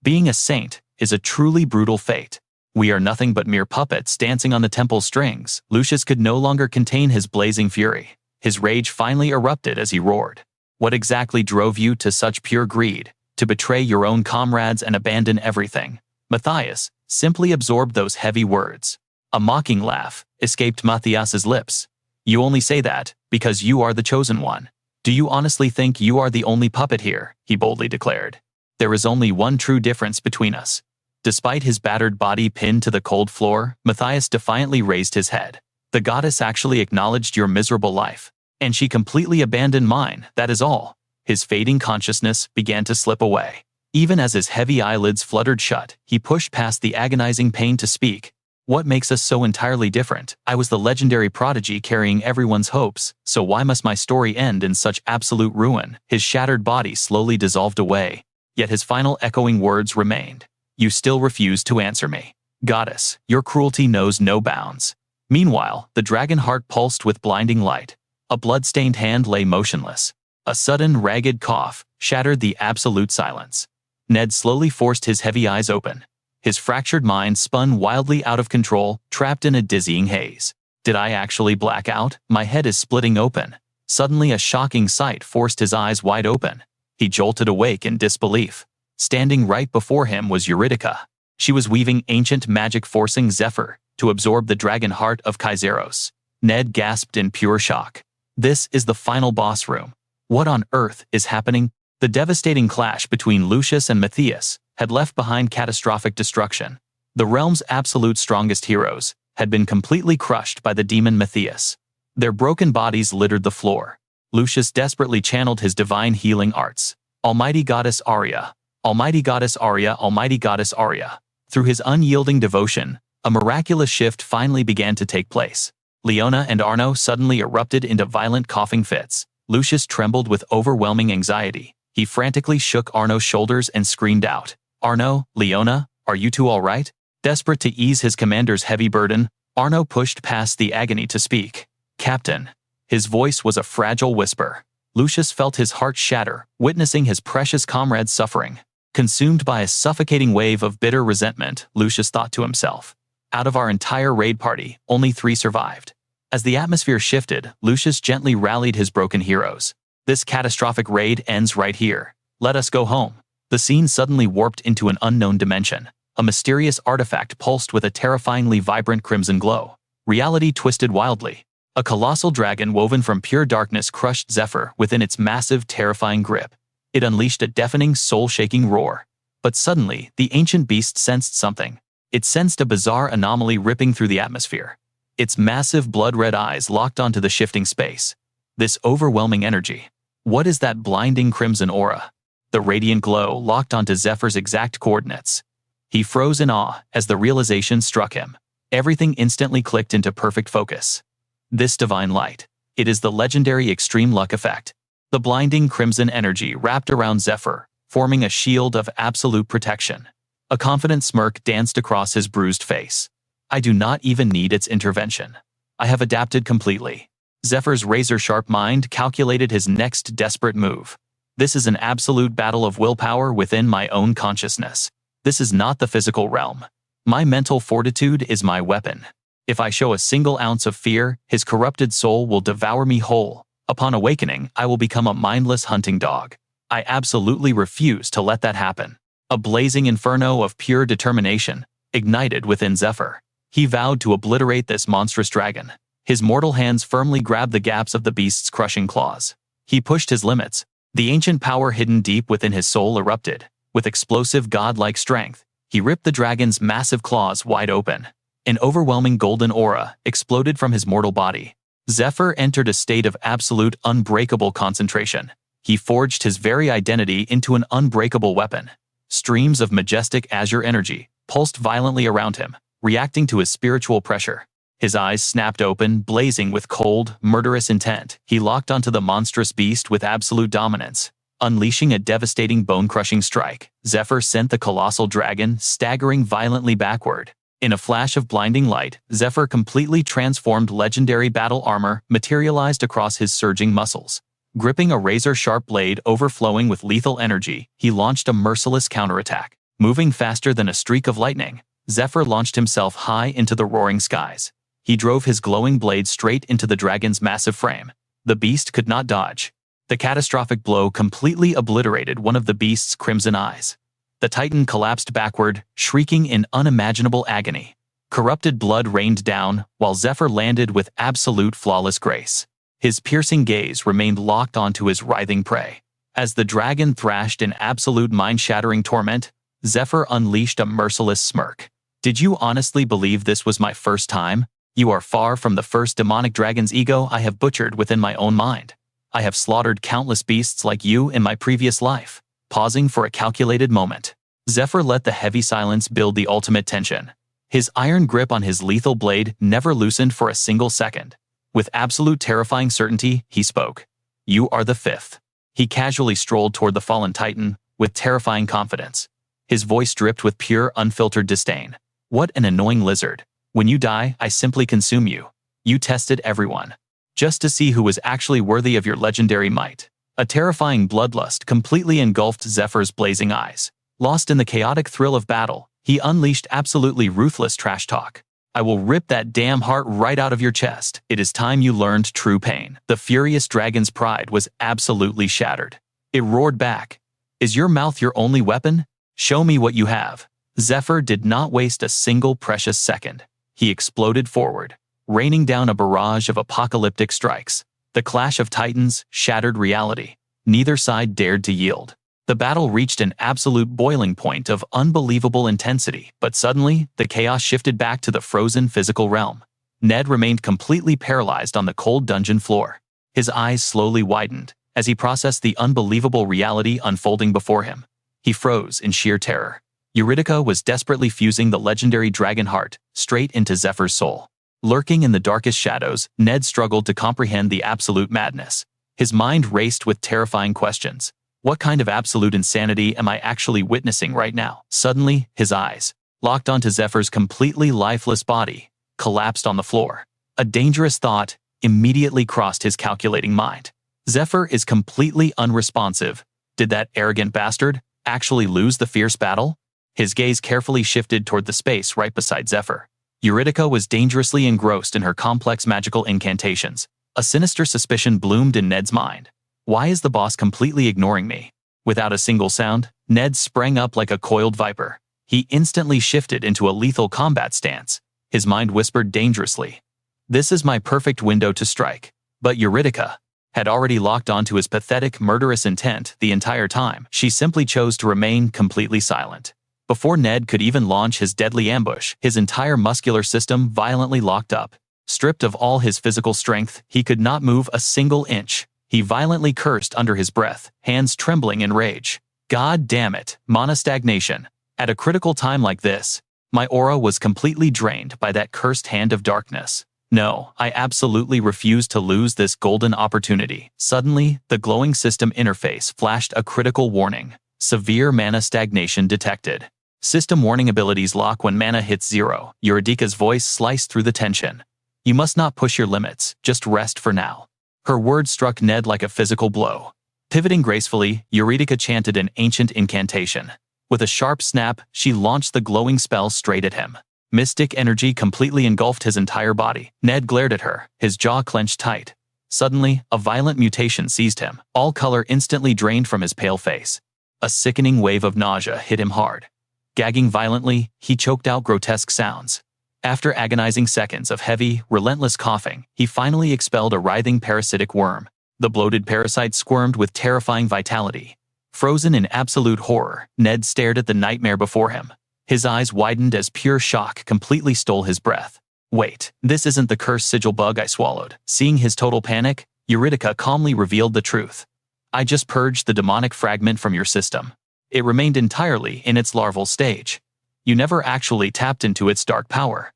Being a saint is a truly brutal fate. We are nothing but mere puppets dancing on the temple strings. Lucius could no longer contain his blazing fury. His rage finally erupted as he roared. What exactly drove you to such pure greed, to betray your own comrades and abandon everything? Matthias simply absorbed those heavy words. A mocking laugh escaped Matthias's lips. You only say that because you are the chosen one. Do you honestly think you are the only puppet here? He boldly declared. There is only one true difference between us. Despite his battered body pinned to the cold floor, Matthias defiantly raised his head. The goddess actually acknowledged your miserable life, and she completely abandoned mine, that is all. His fading consciousness began to slip away. Even as his heavy eyelids fluttered shut, he pushed past the agonizing pain to speak. What makes us so entirely different? I was the legendary prodigy carrying everyone's hopes, so why must my story end in such absolute ruin? His shattered body slowly dissolved away. Yet his final echoing words remained. You still refuse to answer me. Goddess, your cruelty knows no bounds. Meanwhile, the dragon heart pulsed with blinding light. A blood-stained hand lay motionless. A sudden, ragged cough shattered the absolute silence. Ned slowly forced his heavy eyes open. His fractured mind spun wildly out of control, trapped in a dizzying haze. Did I actually black out? My head is splitting open. Suddenly a shocking sight forced his eyes wide open. He jolted awake in disbelief. Standing right before him was Eurydica. She was weaving ancient magic, forcing Zephyr to absorb the dragon heart of Kaiseros. Ned gasped in pure shock. This is the final boss room. What on earth is happening? The devastating clash between Lucius and Matthias had left behind catastrophic destruction. The realm's absolute strongest heroes had been completely crushed by the demon Matthias. Their broken bodies littered the floor. Lucius desperately channeled his divine healing arts. Almighty Goddess Arya, Almighty Goddess Arya, Almighty Goddess Arya. Through his unyielding devotion, a miraculous shift finally began to take place. Leona and Arno suddenly erupted into violent coughing fits. Lucius trembled with overwhelming anxiety. He frantically shook Arno's shoulders and screamed out, Arno, Leona, are you two all right? Desperate to ease his commander's heavy burden, Arno pushed past the agony to speak. Captain. His voice was a fragile whisper. Lucius felt his heart shatter, witnessing his precious comrade's suffering. Consumed by a suffocating wave of bitter resentment, Lucius thought to himself, out of our entire raid party, only 3 survived. As the atmosphere shifted, Lucius gently rallied his broken heroes. This catastrophic raid ends right here. Let us go home. The scene suddenly warped into an unknown dimension. A mysterious artifact pulsed with a terrifyingly vibrant crimson glow. Reality twisted wildly. A colossal dragon woven from pure darkness crushed Zephyr within its massive, terrifying grip. It unleashed a deafening, soul-shaking roar. But suddenly, the ancient beast sensed something. It sensed a bizarre anomaly ripping through the atmosphere. Its massive blood-red eyes locked onto the shifting space. This overwhelming energy. What is that blinding crimson aura? The radiant glow locked onto Zephyr's exact coordinates. He froze in awe as the realization struck him. Everything instantly clicked into perfect focus. This divine light. It is the legendary extreme luck effect. The blinding crimson energy wrapped around Zephyr, forming a shield of absolute protection. A confident smirk danced across his bruised face. I do not even need its intervention. I have adapted completely. Zephyr's razor-sharp mind calculated his next desperate move. This is an absolute battle of willpower within my own consciousness. This is not the physical realm. My mental fortitude is my weapon. If I show a single ounce of fear, his corrupted soul will devour me whole. Upon awakening, I will become a mindless hunting dog. I absolutely refuse to let that happen. A blazing inferno of pure determination ignited within Zephyr. He vowed to obliterate this monstrous dragon. His mortal hands firmly grabbed the gaps of the beast's crushing claws. He pushed his limits. The ancient power hidden deep within his soul erupted. With explosive godlike strength, he ripped the dragon's massive claws wide open. An overwhelming golden aura exploded from his mortal body. Zephyr entered a state of absolute unbreakable concentration. He forged his very identity into an unbreakable weapon. Streams of majestic azure energy pulsed violently around him, reacting to his spiritual pressure. His eyes snapped open, blazing with cold, murderous intent. He locked onto the monstrous beast with absolute dominance. Unleashing a devastating bone-crushing strike, Zephyr sent the colossal dragon staggering violently backward. In a flash of blinding light, Zephyr completely transformed legendary battle armor materialized across his surging muscles. Gripping a razor-sharp blade overflowing with lethal energy, he launched a merciless counterattack. Moving faster than a streak of lightning, Zephyr launched himself high into the roaring skies. He drove his glowing blade straight into the dragon's massive frame. The beast could not dodge. The catastrophic blow completely obliterated one of the beast's crimson eyes. The titan collapsed backward, shrieking in unimaginable agony. Corrupted blood rained down, while Zephyr landed with absolute flawless grace. His piercing gaze remained locked onto his writhing prey. As the dragon thrashed in absolute mind-shattering torment, Zephyr unleashed a merciless smirk. "Did you honestly believe this was my first time? You are far from the first demonic dragon's ego I have butchered within my own mind. I have slaughtered countless beasts like you in my previous life." Pausing for a calculated moment, Zephyr let the heavy silence build the ultimate tension. His iron grip on his lethal blade never loosened for a single second. With absolute terrifying certainty, he spoke. "You are the fifth." He casually strolled toward the fallen titan, with terrifying confidence. His voice dripped with pure, unfiltered disdain. "What an annoying lizard. When you die, I simply consume you. You tested everyone, just to see who was actually worthy of your legendary might." A terrifying bloodlust completely engulfed Zephyr's blazing eyes. Lost in the chaotic thrill of battle, he unleashed absolutely ruthless trash talk. "I will rip that damn heart right out of your chest. It is time you learned true pain." The furious dragon's pride was absolutely shattered. It roared back. "Is your mouth your only weapon? Show me what you have." Zephyr did not waste a single precious second. He exploded forward, raining down a barrage of apocalyptic strikes. The clash of titans shattered reality. Neither side dared to yield. The battle reached an absolute boiling point of unbelievable intensity, but suddenly, the chaos shifted back to the frozen physical realm. Ned remained completely paralyzed on the cold dungeon floor. His eyes slowly widened as he processed the unbelievable reality unfolding before him. He froze in sheer terror. Eurydica was desperately fusing the legendary dragon heart straight into Zephyr's soul. Lurking in the darkest shadows, Ned struggled to comprehend the absolute madness. His mind raced with terrifying questions. What kind of absolute insanity am I actually witnessing right now? Suddenly, his eyes, locked onto Zephyr's completely lifeless body, collapsed on the floor. A dangerous thought immediately crossed his calculating mind. Zephyr is completely unresponsive. Did that arrogant bastard actually lose the fierce battle? His gaze carefully shifted toward the space right beside Zephyr. Eurydica was dangerously engrossed in her complex magical incantations. A sinister suspicion bloomed in Ned's mind. Why is the boss completely ignoring me? Without a single sound, Ned sprang up like a coiled viper. He instantly shifted into a lethal combat stance. His mind whispered dangerously, "This is my perfect window to strike." But Eurydica had already locked onto his pathetic, murderous intent the entire time. She simply chose to remain completely silent. Before Ned could even launch his deadly ambush, his entire muscular system violently locked up. Stripped of all his physical strength, he could not move a single inch. He violently cursed under his breath, hands trembling in rage. "God damn it, mana stagnation. At a critical time like this, my aura was completely drained by that cursed hand of darkness. No, I absolutely refuse to lose this golden opportunity." Suddenly, the glowing system interface flashed a critical warning. Severe mana stagnation detected. System warning abilities lock when mana hits 0. Eurydica's voice sliced through the tension. "You must not push your limits, just rest for now." Her words struck Ned like a physical blow. Pivoting gracefully, Eurydica chanted an ancient incantation. With a sharp snap, she launched the glowing spell straight at him. Mystic energy completely engulfed his entire body. Ned glared at her, his jaw clenched tight. Suddenly, a violent mutation seized him. All color instantly drained from his pale face. A sickening wave of nausea hit him hard. Gagging violently, he choked out grotesque sounds. After agonizing seconds of heavy, relentless coughing, he finally expelled a writhing parasitic worm. The bloated parasite squirmed with terrifying vitality. Frozen in absolute horror, Ned stared at the nightmare before him. His eyes widened as pure shock completely stole his breath. Wait, this isn't the cursed sigil bug I swallowed. Seeing his total panic, Eurydica calmly revealed the truth. I just purged the demonic fragment from your system. It remained entirely in its larval stage. You never actually tapped into its dark power.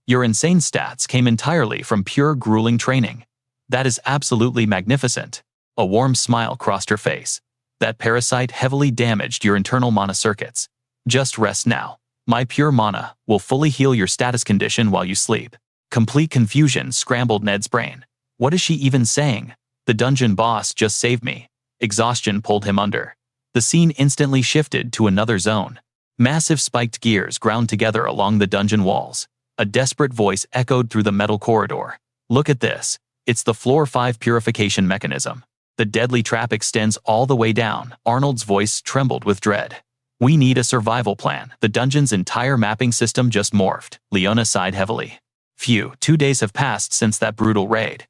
Your insane stats came entirely from pure grueling training. That is absolutely magnificent. A warm smile crossed her face. That parasite heavily damaged your internal mana circuits. Just rest now. My pure mana will fully heal your status condition while you sleep. Complete confusion scrambled Ned's brain. What is she even saying? The dungeon boss just saved me. Exhaustion pulled him under. The scene instantly shifted to another zone. Massive spiked gears ground together along the dungeon walls. A desperate voice echoed through the metal corridor. Look at this. It's the Floor 5 purification mechanism. The deadly trap extends all the way down. Arnold's voice trembled with dread. We need a survival plan. The dungeon's entire mapping system just morphed. Leona sighed heavily. Phew, 2 days have passed since that brutal raid.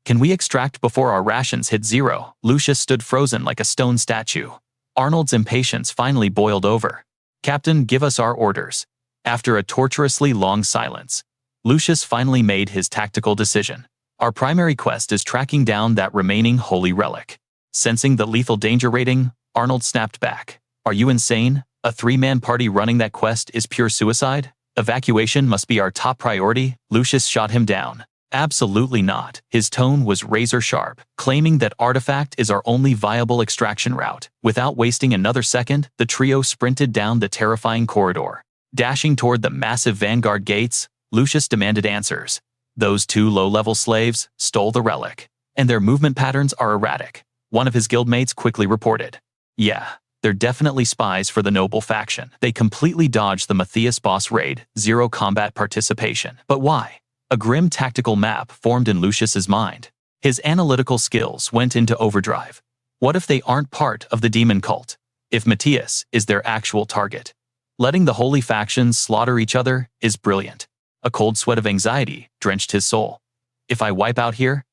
Can we extract before our rations hit zero? Lucius stood frozen like a stone statue. Arnold's impatience finally boiled over. Captain, give us our orders. After a torturously long silence, Lucius finally made his tactical decision. Our primary quest is tracking down that remaining holy relic. Sensing the lethal danger rating, Arnold snapped back. Are you insane? A 3-man party running that quest is pure suicide? Evacuation must be our top priority. Lucius shot him down. Absolutely not. His tone was razor sharp, claiming that artifact is our only viable extraction route. Without wasting another second, the trio sprinted down the terrifying corridor. Dashing toward the massive vanguard gates, Lucius demanded answers. Those 2 low-level slaves stole the relic, and their movement patterns are erratic. One of his guildmates quickly reported. Yeah, they're definitely spies for the noble faction. They completely dodged the Matthias boss raid, 0 combat participation. But why? A grim tactical map formed in Lucius's mind. His analytical skills went into overdrive. What if they aren't part of the demon cult? If Matthias is their actual target? Letting the holy factions slaughter each other is brilliant. A cold sweat of anxiety drenched his soul. If I wipe out here,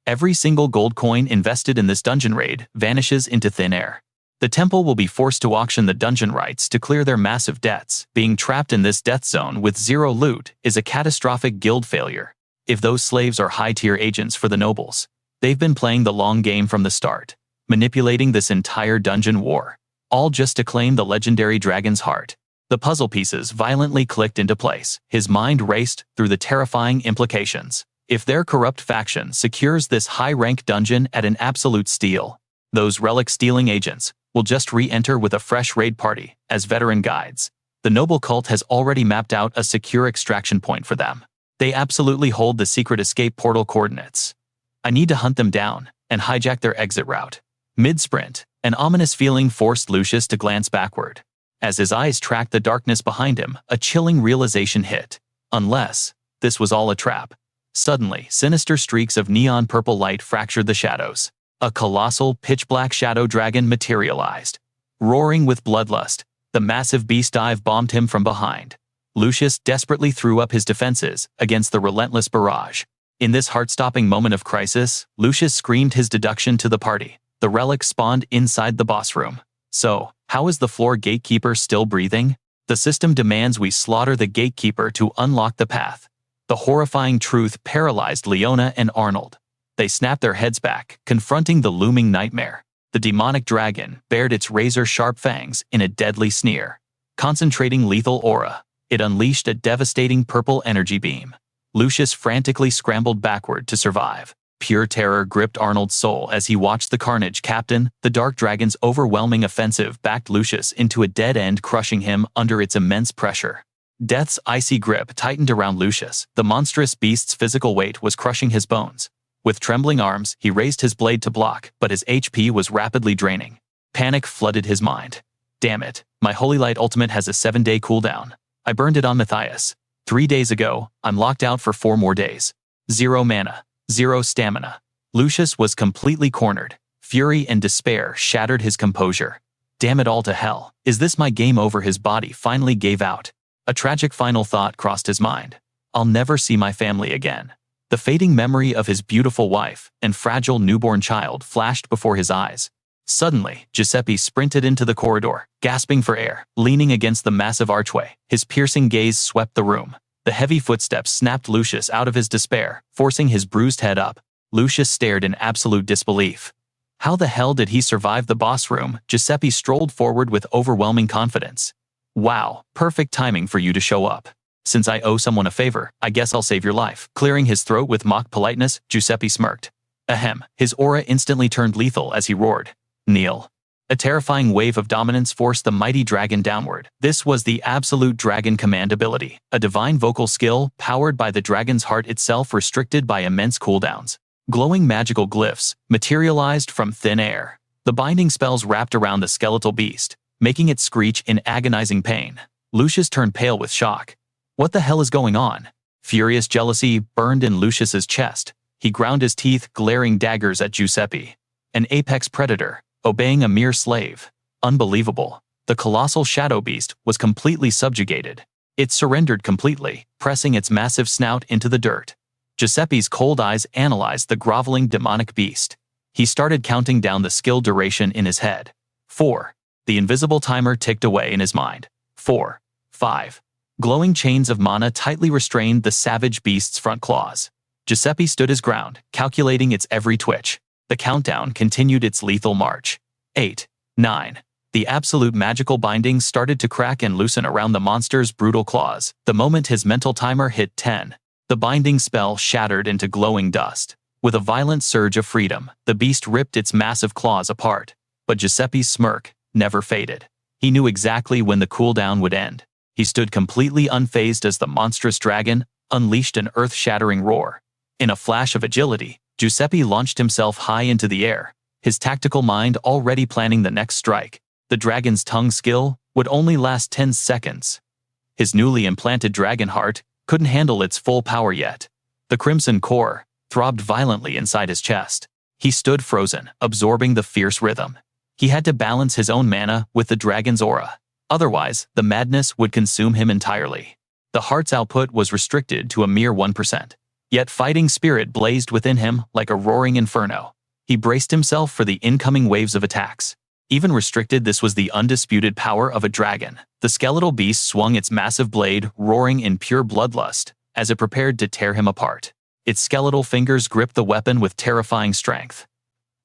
every single gold coin invested in this dungeon raid vanishes into thin air. The temple will be forced to auction the dungeon rights to clear their massive debts. Being trapped in this death zone with 0 loot is a catastrophic guild failure. If those slaves are high-tier agents for the nobles, they've been playing the long game from the start, manipulating this entire dungeon war, all just to claim the legendary dragon's heart. The puzzle pieces violently clicked into place. His mind raced through the terrifying implications. If their corrupt faction secures this high-rank dungeon at an absolute steal, those relic-stealing agents will just re-enter with a fresh raid party as veteran guides. The noble cult has already mapped out a secure extraction point for them. They absolutely hold the secret escape portal coordinates. I need to hunt them down and hijack their exit route. Mid-sprint, an ominous feeling forced Lucius to glance backward. As his eyes tracked the darkness behind him, a chilling realization hit. Unless this was all a trap. Suddenly, sinister streaks of neon purple light fractured the shadows. A colossal, pitch-black shadow dragon materialized. Roaring with bloodlust, the massive beast dive bombed him from behind. Lucius desperately threw up his defenses against the relentless barrage. In this heart-stopping moment of crisis, Lucius screamed his deduction to the party. The relic spawned inside the boss room. So, how is the floor gatekeeper still breathing? The system demands we slaughter the gatekeeper to unlock the path. The horrifying truth paralyzed Leona and Arnold. They snapped their heads back, confronting the looming nightmare. The demonic dragon bared its razor-sharp fangs in a deadly sneer. Concentrating lethal aura, it unleashed a devastating purple energy beam. Lucius frantically scrambled backward to survive. Pure terror gripped Arnold's soul as he watched the carnage. Captain, the Dark Dragon's overwhelming offensive backed Lucius into a dead end, crushing him under its immense pressure. Death's icy grip tightened around Lucius. The monstrous beast's physical weight was crushing his bones. With trembling arms, he raised his blade to block, but his HP was rapidly draining. Panic flooded his mind. Damn it, my Holy Light ultimate has a 7-day cooldown. I burned it on Matthias. 3 days ago, I'm locked out for 4 more days. 0 mana. 0 stamina. Lucius was completely cornered. Fury and despair shattered his composure. Damn it all to hell. Is this my game over? His body finally gave out. A tragic final thought crossed his mind. I'll never see my family again. The fading memory of his beautiful wife and fragile newborn child flashed before his eyes. Suddenly, Giuseppe sprinted into the corridor, gasping for air, leaning against the massive archway. His piercing gaze swept the room. The heavy footsteps snapped Lucius out of his despair, forcing his bruised head up. Lucius stared in absolute disbelief. How the hell did he survive the boss room? Giuseppe strolled forward with overwhelming confidence. Wow, perfect timing for you to show up. Since I owe someone a favor, I guess I'll save your life. Clearing his throat with mock politeness, Giuseppe smirked. Ahem, his aura instantly turned lethal as he roared. Kneel. A terrifying wave of dominance forced the mighty dragon downward. This was the absolute dragon command ability, a divine vocal skill powered by the dragon's heart itself, restricted by immense cooldowns. Glowing magical glyphs materialized from thin air. The binding spells wrapped around the skeletal beast, making it screech in agonizing pain. Lucius turned pale with shock. What the hell is going on? Furious jealousy burned in Lucius's chest. He ground his teeth, glaring daggers at Giuseppe. An apex predator, obeying a mere slave. Unbelievable. The colossal shadow beast was completely subjugated. It surrendered completely, pressing its massive snout into the dirt. Giuseppe's cold eyes analyzed the groveling demonic beast. He started counting down the skill duration in his head. 4. The invisible timer ticked away in his mind. 4. 5. Glowing chains of mana tightly restrained the savage beast's front claws. Giuseppe stood his ground, calculating its every twitch. The countdown continued its lethal march. 8. 9. The absolute magical bindings started to crack and loosen around the monster's brutal claws. The moment his mental timer hit 10, the binding spell shattered into glowing dust. With a violent surge of freedom, the beast ripped its massive claws apart. But Giuseppe's smirk never faded. He knew exactly when the cooldown would end. He stood completely unfazed as the monstrous dragon unleashed an earth-shattering roar. In a flash of agility, Giuseppe launched himself high into the air, his tactical mind already planning the next strike. The dragon's tongue skill would only last 10 seconds. His newly implanted dragon heart couldn't handle its full power yet. The crimson core throbbed violently inside his chest. He stood frozen, absorbing the fierce rhythm. He had to balance his own mana with the dragon's aura. Otherwise, the madness would consume him entirely. The heart's output was restricted to a mere 1%. Yet fighting spirit blazed within him like a roaring inferno. He braced himself for the incoming waves of attacks. Even restricted, this was the undisputed power of a dragon. The skeletal beast swung its massive blade, roaring in pure bloodlust, as it prepared to tear him apart. Its skeletal fingers gripped the weapon with terrifying strength.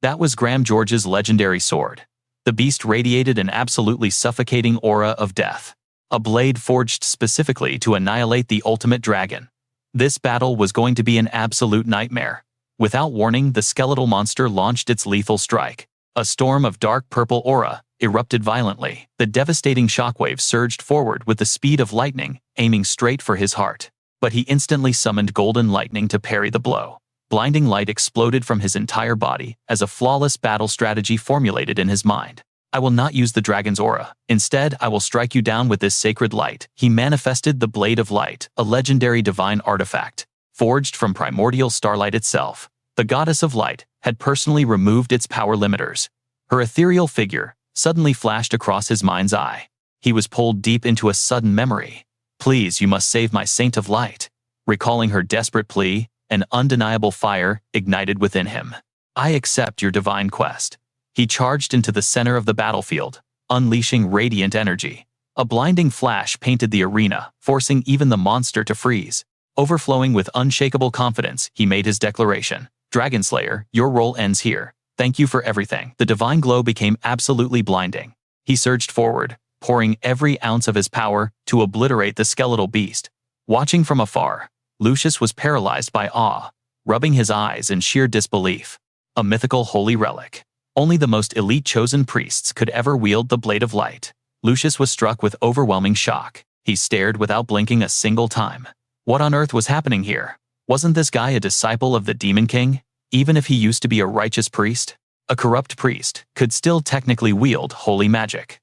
That was Graham George's legendary sword. The beast radiated an absolutely suffocating aura of death. A blade forged specifically to annihilate the ultimate dragon. This battle was going to be an absolute nightmare. Without warning, the skeletal monster launched its lethal strike. A storm of dark purple aura erupted violently. The devastating shockwave surged forward with the speed of lightning, aiming straight for his heart. But he instantly summoned golden lightning to parry the blow. Blinding light exploded from his entire body as a flawless battle strategy formulated in his mind. I will not use the dragon's aura. Instead, I will strike you down with this sacred light. He manifested the Blade of Light, a legendary divine artifact, forged from primordial starlight itself. The goddess of light had personally removed its power limiters. Her ethereal figure suddenly flashed across his mind's eye. He was pulled deep into a sudden memory. Please, you must save my saint of light. Recalling her desperate plea, an undeniable fire ignited within him. I accept your divine quest. He charged into the center of the battlefield, unleashing radiant energy. A blinding flash painted the arena, forcing even the monster to freeze. Overflowing with unshakable confidence, he made his declaration. Dragonslayer, your role ends here. Thank you for everything. The divine glow became absolutely blinding. He surged forward, pouring every ounce of his power to obliterate the skeletal beast. Watching from afar, Lucius was paralyzed by awe, rubbing his eyes in sheer disbelief. A mythical holy relic. Only the most elite chosen priests could ever wield the Blade of Light. Lucius was struck with overwhelming shock. He stared without blinking a single time. What on earth was happening here? Wasn't this guy a disciple of the Demon King? Even if he used to be a righteous priest? A corrupt priest could still technically wield holy magic.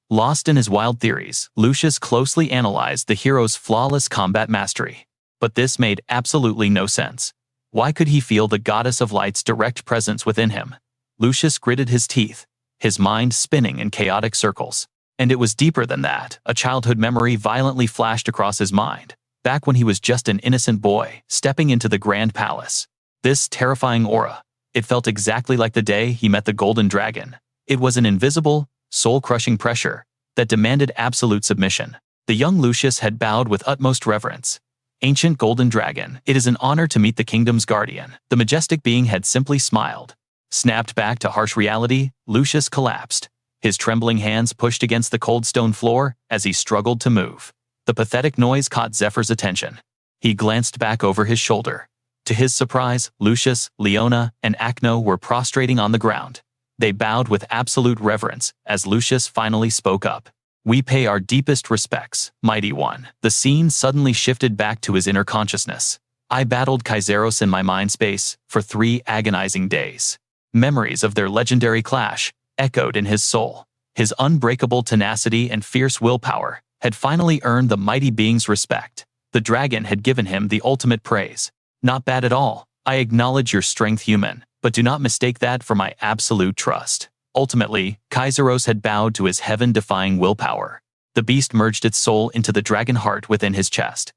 Lost in his wild theories, Lucius closely analyzed the hero's flawless combat mastery. But this made absolutely no sense. Why could he feel the goddess of light's direct presence within him? Lucius gritted his teeth, his mind spinning in chaotic circles. And it was deeper than that. A childhood memory violently flashed across his mind. back when he was just an innocent boy, stepping into the grand palace. This terrifying aura, it felt exactly like the day he met the golden dragon. It was an invisible, soul-crushing pressure that demanded absolute submission. The young Lucius had bowed with utmost reverence. Ancient golden dragon, it is an honor to meet the kingdom's guardian. The majestic being had simply smiled. Snapped back to harsh reality, Lucius collapsed. His trembling hands pushed against the cold stone floor as he struggled to move. The pathetic noise caught Zephyr's attention. He glanced back over his shoulder. To his surprise, Lucius, Leona, and Acno were prostrating on the ground. They bowed with absolute reverence as Lucius finally spoke up. "We pay our deepest respects, mighty one." The scene suddenly shifted back to his inner consciousness. "I battled Kaizeros in my mind space for 3 agonizing days." Memories of their legendary clash echoed in his soul. His unbreakable tenacity and fierce willpower had finally earned the mighty being's respect. The dragon had given him the ultimate praise. "Not bad at all. I acknowledge your strength, human, but do not mistake that for my absolute trust." Ultimately, Kaizeros had bowed to his heaven-defying willpower. The beast merged its soul into the dragon heart within his chest.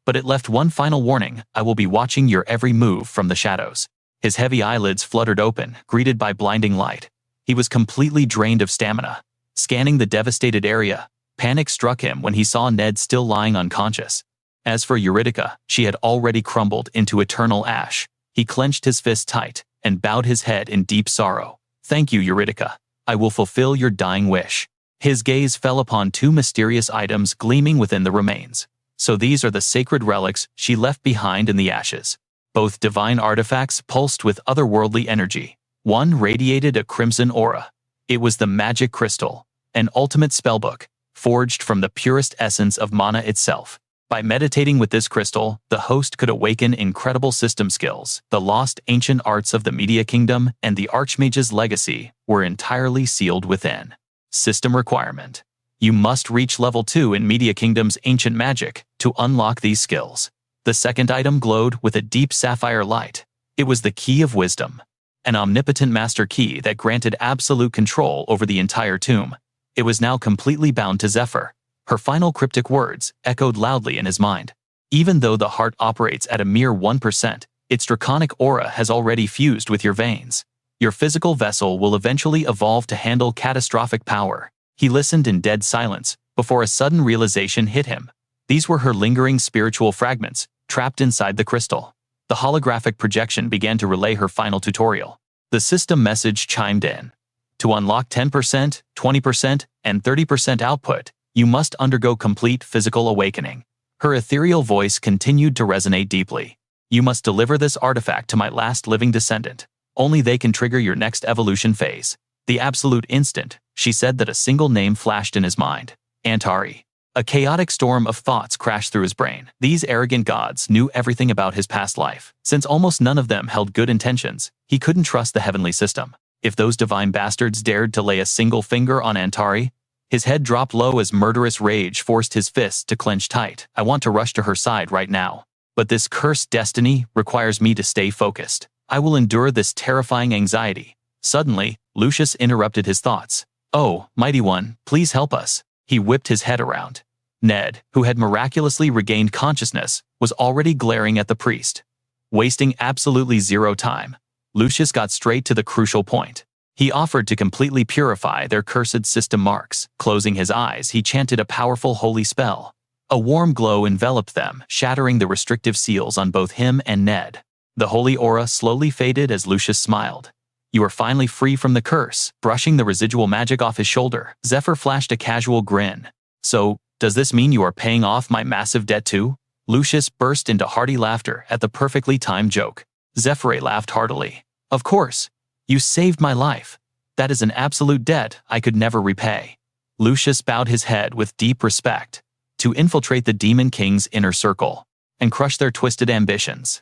But it left one final warning: "I will be watching your every move from the shadows." His heavy eyelids fluttered open, greeted by blinding light. He was completely drained of stamina. Scanning the devastated area, panic struck him when he saw Ned still lying unconscious. As for Eurydica, she had already crumbled into eternal ash. He clenched his fist tight and bowed his head in deep sorrow. "Thank you, Eurydica. I will fulfill your dying wish." His gaze fell upon 2 mysterious items gleaming within the remains. So these are the sacred relics she left behind in the ashes. Both divine artifacts pulsed with otherworldly energy. One radiated a crimson aura. It was the magic crystal, an ultimate spellbook, forged from the purest essence of mana itself. By meditating with this crystal, the host could awaken incredible system skills. The lost ancient arts of the Media Kingdom and the Archmage's legacy were entirely sealed within. System requirement: you must reach level 2 in Media Kingdom's ancient magic to unlock these skills. The second item glowed with a deep sapphire light. It was the key of wisdom, an omnipotent master key that granted absolute control over the entire tomb. It was now completely bound to Zephyr. Her final cryptic words echoed loudly in his mind. "Even though the heart operates at a mere 1%, its draconic aura has already fused with your veins. Your physical vessel will eventually evolve to handle catastrophic power." He listened in dead silence before a sudden realization hit him. These were her lingering spiritual fragments, trapped inside the crystal. The holographic projection began to relay her final tutorial. The system message chimed in. "To unlock 10%, 20%, and 30% output, you must undergo complete physical awakening." Her ethereal voice continued to resonate deeply. "You must deliver this artifact to my last living descendant. Only they can trigger your next evolution phase." The absolute instant, she said that a single name flashed in his mind: Antari. A chaotic storm of thoughts crashed through his brain. These arrogant gods knew everything about his past life. Since almost none of them held good intentions, he couldn't trust the heavenly system. If those divine bastards dared to lay a single finger on Antari, his head dropped low as murderous rage forced his fists to clench tight. "I want to rush to her side right now. But this cursed destiny requires me to stay focused. I will endure this terrifying anxiety." Suddenly, Lucius interrupted his thoughts. "Oh, mighty one, please help us." He whipped his head around. Ned, who had miraculously regained consciousness, was already glaring at the priest. Wasting absolutely zero time, Lucius got straight to the crucial point. He offered to completely purify their cursed system marks. Closing his eyes, he chanted a powerful holy spell. A warm glow enveloped them, shattering the restrictive seals on both him and Ned. The holy aura slowly faded as Lucius smiled. "You are finally free from the curse." Brushing the residual magic off his shoulder, Zephyr flashed a casual grin. "So, does this mean you are paying off my massive debt too?" Lucius burst into hearty laughter at the perfectly timed joke. Zephyr laughed heartily. "Of course. You saved my life. That is an absolute debt I could never repay." Lucius bowed his head with deep respect. "To infiltrate the Demon King's inner circle and crush their twisted ambitions.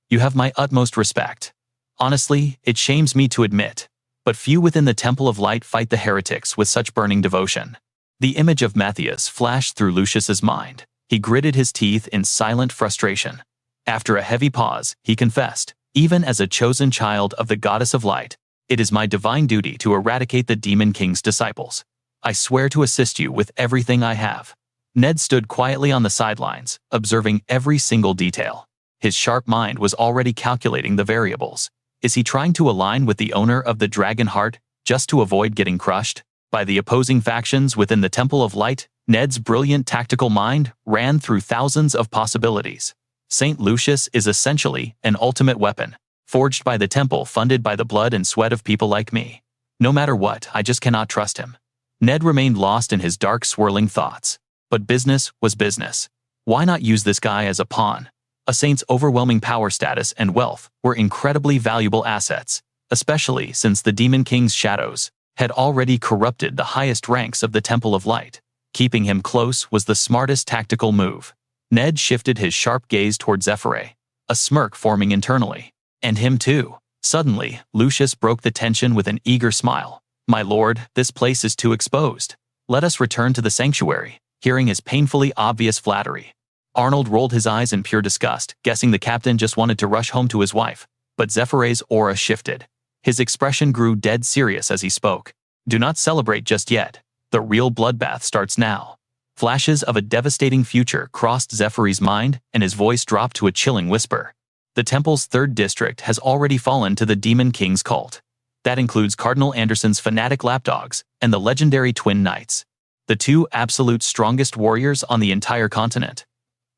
You have my utmost respect. Honestly, it shames me to admit, but few within the Temple of Light fight the heretics with such burning devotion." The image of Matthias flashed through Lucius's mind. He gritted his teeth in silent frustration. After a heavy pause, he confessed, "Even as a chosen child of the Goddess of Light, it is my divine duty to eradicate the Demon King's disciples. I swear to assist you with everything I have." Ned stood quietly on the sidelines, observing every single detail. His sharp mind was already calculating the variables. Is he trying to align with the owner of the Dragon Heart just to avoid getting crushed by the opposing factions within the Temple of Light? Ned's brilliant tactical mind ran through thousands of possibilities. St. Lucius is essentially an ultimate weapon, forged by the temple, funded by the blood and sweat of people like me. No matter what, I just cannot trust him. Ned remained lost in his dark, swirling thoughts. But business was business. Why not use this guy as a pawn? A saint's overwhelming power, status, and wealth were incredibly valuable assets, especially since the Demon King's shadows had already corrupted the highest ranks of the Temple of Light. Keeping him close was the smartest tactical move. Ned shifted his sharp gaze toward Zephyr, a smirk forming internally. And him too. Suddenly, Lucius broke the tension with an eager smile. My lord, this place is too exposed. Let us return to the sanctuary. Hearing his painfully obvious flattery, Arnold rolled his eyes in pure disgust, guessing the captain just wanted to rush home to his wife. But Zephyr's aura shifted. His expression grew dead serious as he spoke. Do not celebrate just yet. The real bloodbath starts now. Flashes of a devastating future crossed Zephyr's mind, and his voice dropped to a chilling whisper. The temple's 3rd district has already fallen to the Demon King's cult. That includes Cardinal Anderson's fanatic lapdogs and the legendary Twin Knights, the 2 absolute strongest warriors on the entire continent.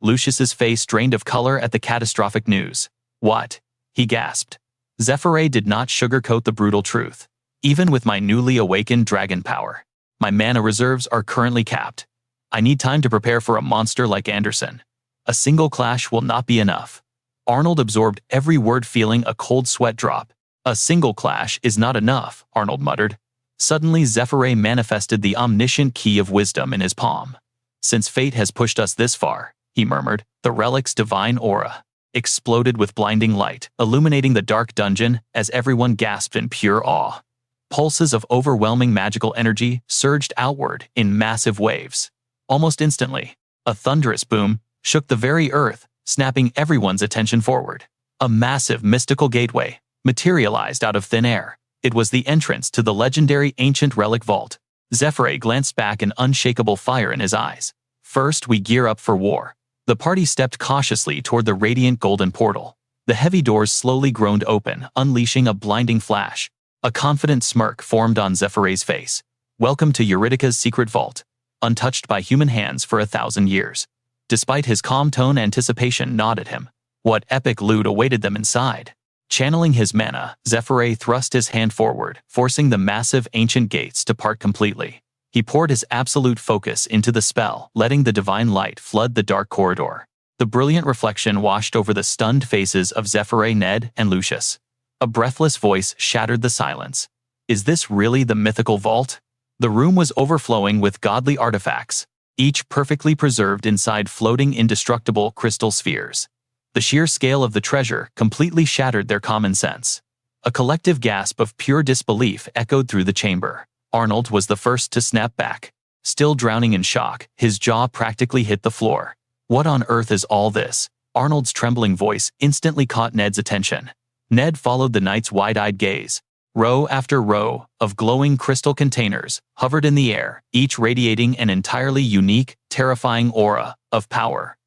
Lucius's face drained of color at the catastrophic news. What? He gasped. Zephyr did not sugarcoat the brutal truth. Even with my newly awakened dragon power, my mana reserves are currently capped. I need time to prepare for a monster like Anderson. A single clash will not be enough. Arnold absorbed every word, feeling a cold sweat drop. A single clash is not enough, Arnold muttered. Suddenly Zephyr manifested the omniscient key of wisdom in his palm. Since fate has pushed us this far, he murmured, the relic's divine aura exploded with blinding light, illuminating the dark dungeon as everyone gasped in pure awe. Pulses of overwhelming magical energy surged outward in massive waves. Almost instantly, a thunderous boom shook the very earth, snapping everyone's attention forward. A massive mystical gateway materialized out of thin air. It was the entrance to the legendary ancient relic vault. Zephyr glanced back, an unshakable fire in his eyes. First, we gear up for war. The party stepped cautiously toward the radiant golden portal. The heavy doors slowly groaned open, unleashing a blinding flash. A confident smirk formed on Zephyr's face. Welcome to Eurydica's secret vault, untouched by human hands for 1,000 years. Despite his calm tone, anticipation gnawed at him. What epic loot awaited them inside? Channeling his mana, Zephyr thrust his hand forward, forcing the massive ancient gates to part completely. He poured his absolute focus into the spell, letting the divine light flood the dark corridor. The brilliant reflection washed over the stunned faces of Zephyr, Ned, and Lucius. A breathless voice shattered the silence. Is this really the mythical vault? The room was overflowing with godly artifacts, each perfectly preserved inside floating indestructible crystal spheres. The sheer scale of the treasure completely shattered their common sense. A collective gasp of pure disbelief echoed through the chamber. Arnold was the first to snap back. Still drowning in shock, his jaw practically hit the floor. What on earth is all this? Arnold's trembling voice instantly caught Ned's attention. Ned followed the knight's wide-eyed gaze. Row after row of glowing crystal containers hovered in the air, each radiating an entirely unique, terrifying aura of power.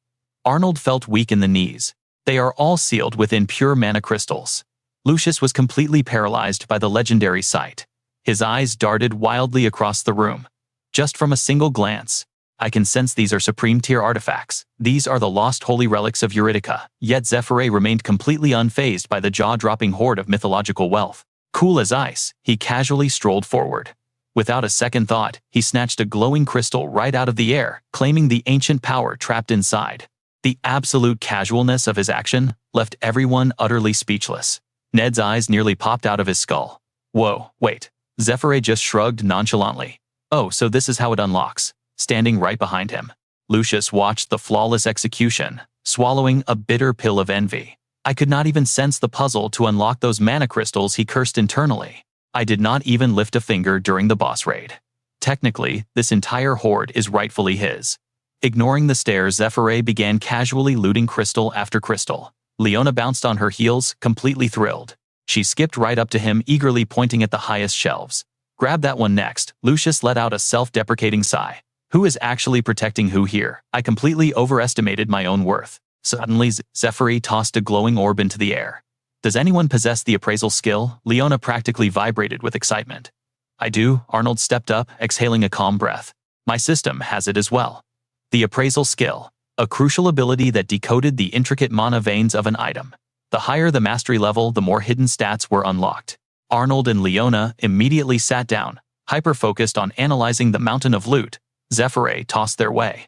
Arnold felt weak in the knees. They are all sealed within pure mana crystals. Lucius was completely paralyzed by the legendary sight. His eyes darted wildly across the room. Just from a single glance, I can sense these are supreme-tier artifacts. These are the lost holy relics of Eurydica. Yet Zephyr remained completely unfazed by the jaw-dropping hoard of mythological wealth. Cool as ice, he casually strolled forward. Without a second thought, he snatched a glowing crystal right out of the air, claiming the ancient power trapped inside. The absolute casualness of his action left everyone utterly speechless. Ned's eyes nearly popped out of his skull. Whoa, wait. Zephyr just shrugged nonchalantly. Oh, so this is how it unlocks. Standing right behind him, Lucius watched the flawless execution, swallowing a bitter pill of envy. I could not even sense the puzzle to unlock those mana crystals, he cursed internally. I did not even lift a finger during the boss raid. Technically, this entire hoard is rightfully his. Ignoring the stare, Zephyr began casually looting crystal after crystal. Leona bounced on her heels, completely thrilled. She skipped right up to him, eagerly pointing at the highest shelves. Grab that one next. Lucius let out a self-deprecating sigh. Who is actually protecting who here? I completely overestimated my own worth. Suddenly, Zephyr tossed a glowing orb into the air. Does anyone possess the appraisal skill? Leona practically vibrated with excitement. I do, Arnold stepped up, exhaling a calm breath. My system has it as well. The appraisal skill, a crucial ability that decoded the intricate mana veins of an item. The higher the mastery level, the more hidden stats were unlocked. Arnold and Leona immediately sat down, hyper-focused on analyzing the mountain of loot Zephyr tossed their way.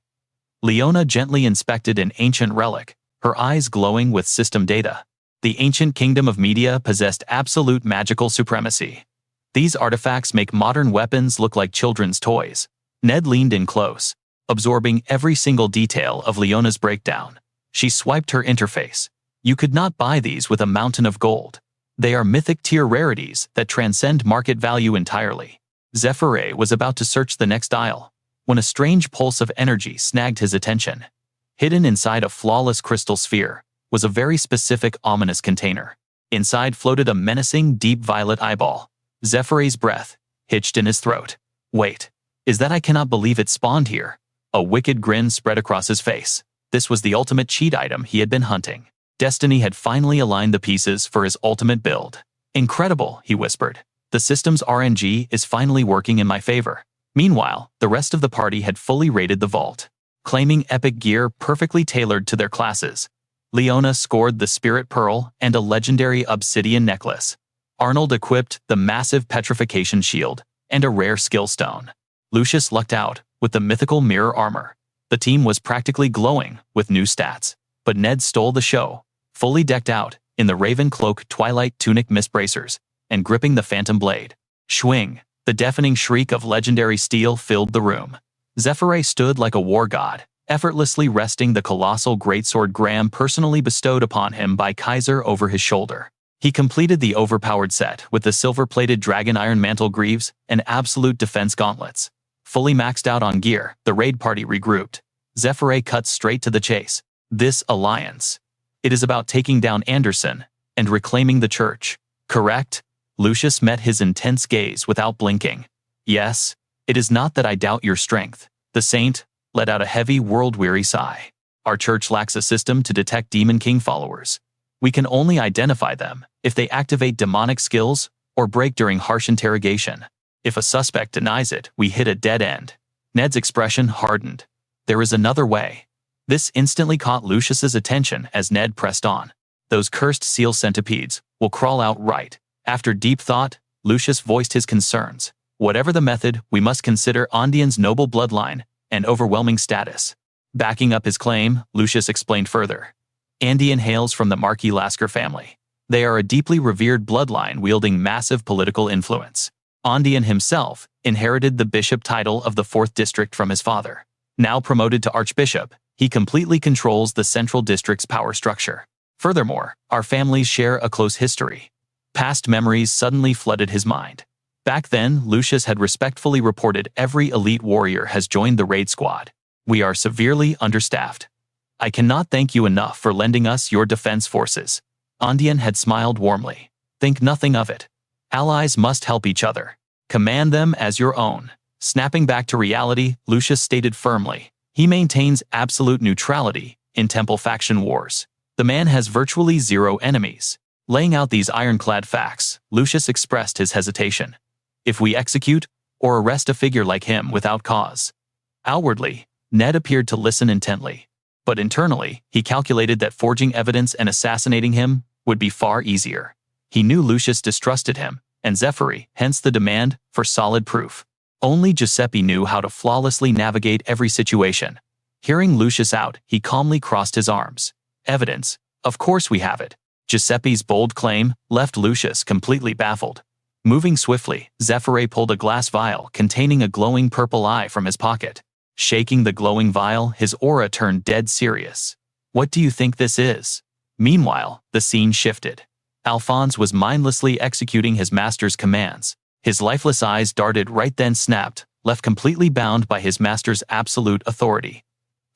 Leona gently inspected an ancient relic, her eyes glowing with system data. The ancient kingdom of Media possessed absolute magical supremacy. These artifacts make modern weapons look like children's toys. Ned leaned in close, absorbing every single detail of Leona's breakdown. She swiped her interface. You could not buy these with a mountain of gold. They are mythic-tier rarities that transcend market value entirely. Zephyr was about to search the next aisle, when a strange pulse of energy snagged his attention. Hidden inside a flawless crystal sphere was a very specific ominous container. Inside floated a menacing deep violet eyeball. Zephyr's breath hitched in his throat. Wait, is that I cannot believe it spawned here? A wicked grin spread across his face. This was the ultimate cheat item he had been hunting. Destiny had finally aligned the pieces for his ultimate build. Incredible, he whispered. The system's RNG is finally working in my favor. Meanwhile, the rest of the party had fully raided the vault, claiming epic gear perfectly tailored to their classes. Leona scored the Spirit Pearl and a legendary obsidian necklace. Arnold equipped the massive petrification shield and a rare skill stone. Lucius lucked out with the mythical mirror armor. The team was practically glowing with new stats, but Ned stole the show, fully decked out in the Raven Cloak Twilight Tunic Mistbracers and gripping the Phantom Blade. Schwing! The deafening shriek of legendary steel filled the room. Zephyr stood like a war god, effortlessly resting the colossal greatsword Graham personally bestowed upon him by Kaiser over his shoulder. He completed the overpowered set with the silver-plated dragon iron mantle greaves and absolute defense gauntlets. Fully maxed out on gear, the raid party regrouped. Zephyr cut straight to the chase. This alliance. It is about taking down Anderson and reclaiming the church. Correct? Lucius met his intense gaze without blinking. Yes, it is not that I doubt your strength. The saint let out a heavy, world-weary sigh. Our church lacks a system to detect Demon King followers. We can only identify them if they activate demonic skills or break during harsh interrogation. If a suspect denies it, we hit a dead end. Ned's expression hardened. There is another way. This instantly caught Lucius's attention as Ned pressed on. Those cursed seal centipedes will crawl out right. After deep thought, Lucius voiced his concerns. Whatever the method, we must consider Ondian's noble bloodline and overwhelming status. Backing up his claim, Lucius explained further. Andean hails from the Marquis Lasker family. They are a deeply revered bloodline wielding massive political influence. Ondian himself inherited the bishop title of the 4th district from his father. Now promoted to archbishop, he completely controls the central district's power structure. Furthermore, our families share a close history. Past memories suddenly flooded his mind. Back then, Lucius had respectfully reported every elite warrior has joined the raid squad. We are severely understaffed. I cannot thank you enough for lending us your defense forces. Ondian had smiled warmly. Think nothing of it. Allies must help each other. Command them as your own. Snapping back to reality, Lucius stated firmly. He maintains absolute neutrality in temple faction wars. The man has virtually zero enemies. Laying out these ironclad facts, Lucius expressed his hesitation. If we execute or arrest a figure like him without cause. Outwardly, Ned appeared to listen intently. But internally, he calculated that forging evidence and assassinating him would be far easier. He knew Lucius distrusted him, and Zephyr, hence the demand for solid proof. Only Giuseppe knew how to flawlessly navigate every situation. Hearing Lucius out, he calmly crossed his arms. Evidence? Of course we have it. Giuseppe's bold claim left Lucius completely baffled. Moving swiftly, Zephyr pulled a glass vial containing a glowing purple eye from his pocket. Shaking the glowing vial, his aura turned dead serious. What do you think this is? Meanwhile, the scene shifted. Alphonse was mindlessly executing his master's commands. His lifeless eyes darted right then snapped, left completely bound by his master's absolute authority.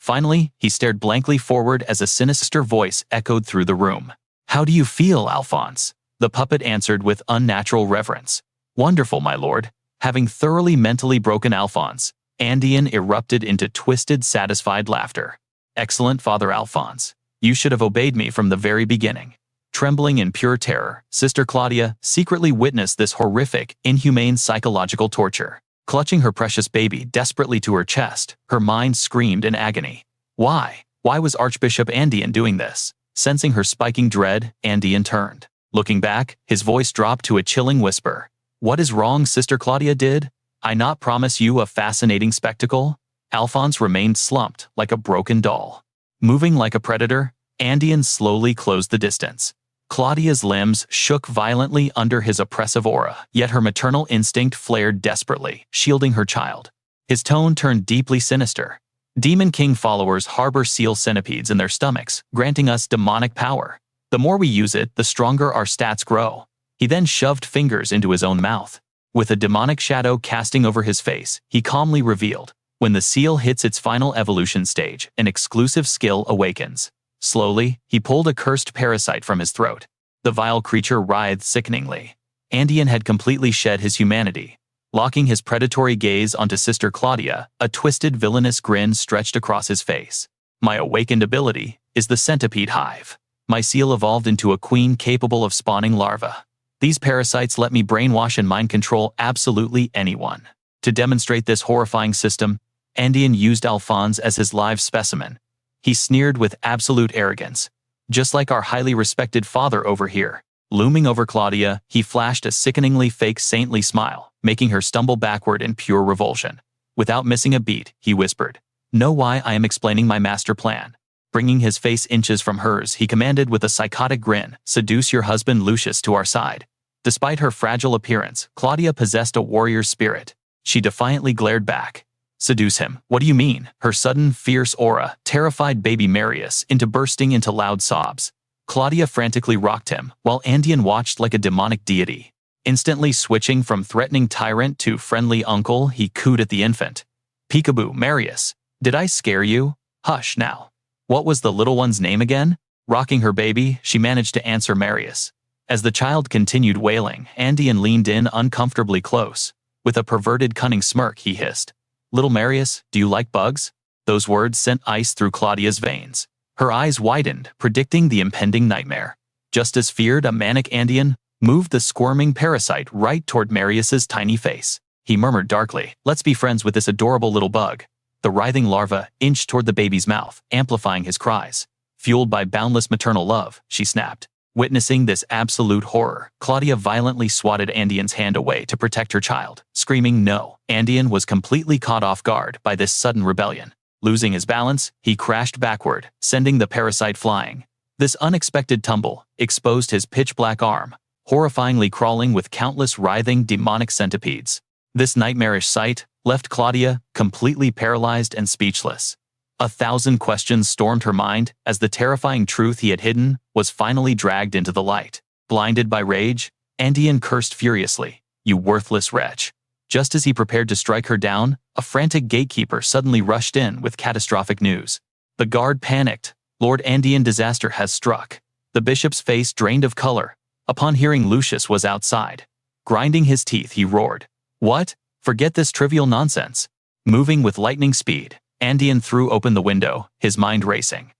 Finally, he stared blankly forward as a sinister voice echoed through the room. How do you feel, Alphonse? The puppet answered with unnatural reverence. Wonderful, my lord. Having thoroughly mentally broken Alphonse, Andean erupted into twisted, satisfied laughter. Excellent, Father Alphonse. You should have obeyed me from the very beginning. Trembling in pure terror, Sister Claudia secretly witnessed this horrific, inhumane psychological torture. Clutching her precious baby desperately to her chest, her mind screamed in agony. Why? Why was Archbishop Andean doing this? Sensing her spiking dread, Andean turned. Looking back, his voice dropped to a chilling whisper. What is wrong, Sister Claudia? Did I not promise you a fascinating spectacle? Alphonse remained slumped like a broken doll. Moving like a predator, Andean slowly closed the distance. Claudia's limbs shook violently under his oppressive aura, yet her maternal instinct flared desperately, shielding her child. His tone turned deeply sinister. Demon King followers harbor seal centipedes in their stomachs, granting us demonic power. The more we use it, the stronger our stats grow. He then shoved fingers into his own mouth. With a demonic shadow casting over his face, he calmly revealed, when the seal hits its final evolution stage, an exclusive skill awakens. Slowly, he pulled a cursed parasite from his throat. The vile creature writhed sickeningly. Andean had completely shed his humanity. Locking his predatory gaze onto Sister Claudia, a twisted villainous grin stretched across his face. My awakened ability is the centipede hive. My seal evolved into a queen capable of spawning larvae. These parasites let me brainwash and mind control absolutely anyone. To demonstrate this horrifying system, Andean used Alphonse as his live specimen. He sneered with absolute arrogance. Just like our highly respected father over here. Looming over Claudia, he flashed a sickeningly fake saintly smile, making her stumble backward in pure revulsion. Without missing a beat, he whispered, "Know why I am explaining my master plan." Bringing his face inches from hers, he commanded with a psychotic grin, "Seduce your husband Lucius to our side." Despite her fragile appearance, Claudia possessed a warrior's spirit. She defiantly glared back. "Seduce him? What do you mean?" Her sudden, fierce aura terrified baby Marius into bursting into loud sobs. Claudia frantically rocked him, while Andean watched like a demonic deity. Instantly switching from threatening tyrant to friendly uncle, he cooed at the infant. "Peekaboo, Marius. Did I scare you? Hush now. What was the little one's name again?" Rocking her baby, she managed to answer Marius. As the child continued wailing, Andean leaned in uncomfortably close. With a perverted, cunning smirk, he hissed, "Little Marius, do you like bugs?" Those words sent ice through Claudia's veins. Her eyes widened, predicting the impending nightmare. Just as feared, a manic Andean moved the squirming parasite right toward Marius's tiny face. He murmured darkly, "Let's be friends with this adorable little bug." The writhing larva inched toward the baby's mouth, amplifying his cries. Fueled by boundless maternal love, she snapped. Witnessing this absolute horror, Claudia violently swatted Andean's hand away to protect her child, screaming no. Andean was completely caught off guard by this sudden rebellion. Losing his balance, he crashed backward, sending the parasite flying. This unexpected tumble exposed his pitch-black arm, horrifyingly crawling with countless writhing demonic centipedes. This nightmarish sight left Claudia completely paralyzed and speechless. 1,000 questions stormed her mind as the terrifying truth he had hidden was finally dragged into the light. Blinded by rage, Andean cursed furiously, "You worthless wretch." Just as he prepared to strike her down, a frantic gatekeeper suddenly rushed in with catastrophic news. The guard panicked. Lord Andean, disaster has struck. The bishop's face drained of color. Upon hearing Lucius was outside. Grinding his teeth, he roared, "What? Forget this trivial nonsense." Moving with lightning speed, Andean threw open the window, his mind racing.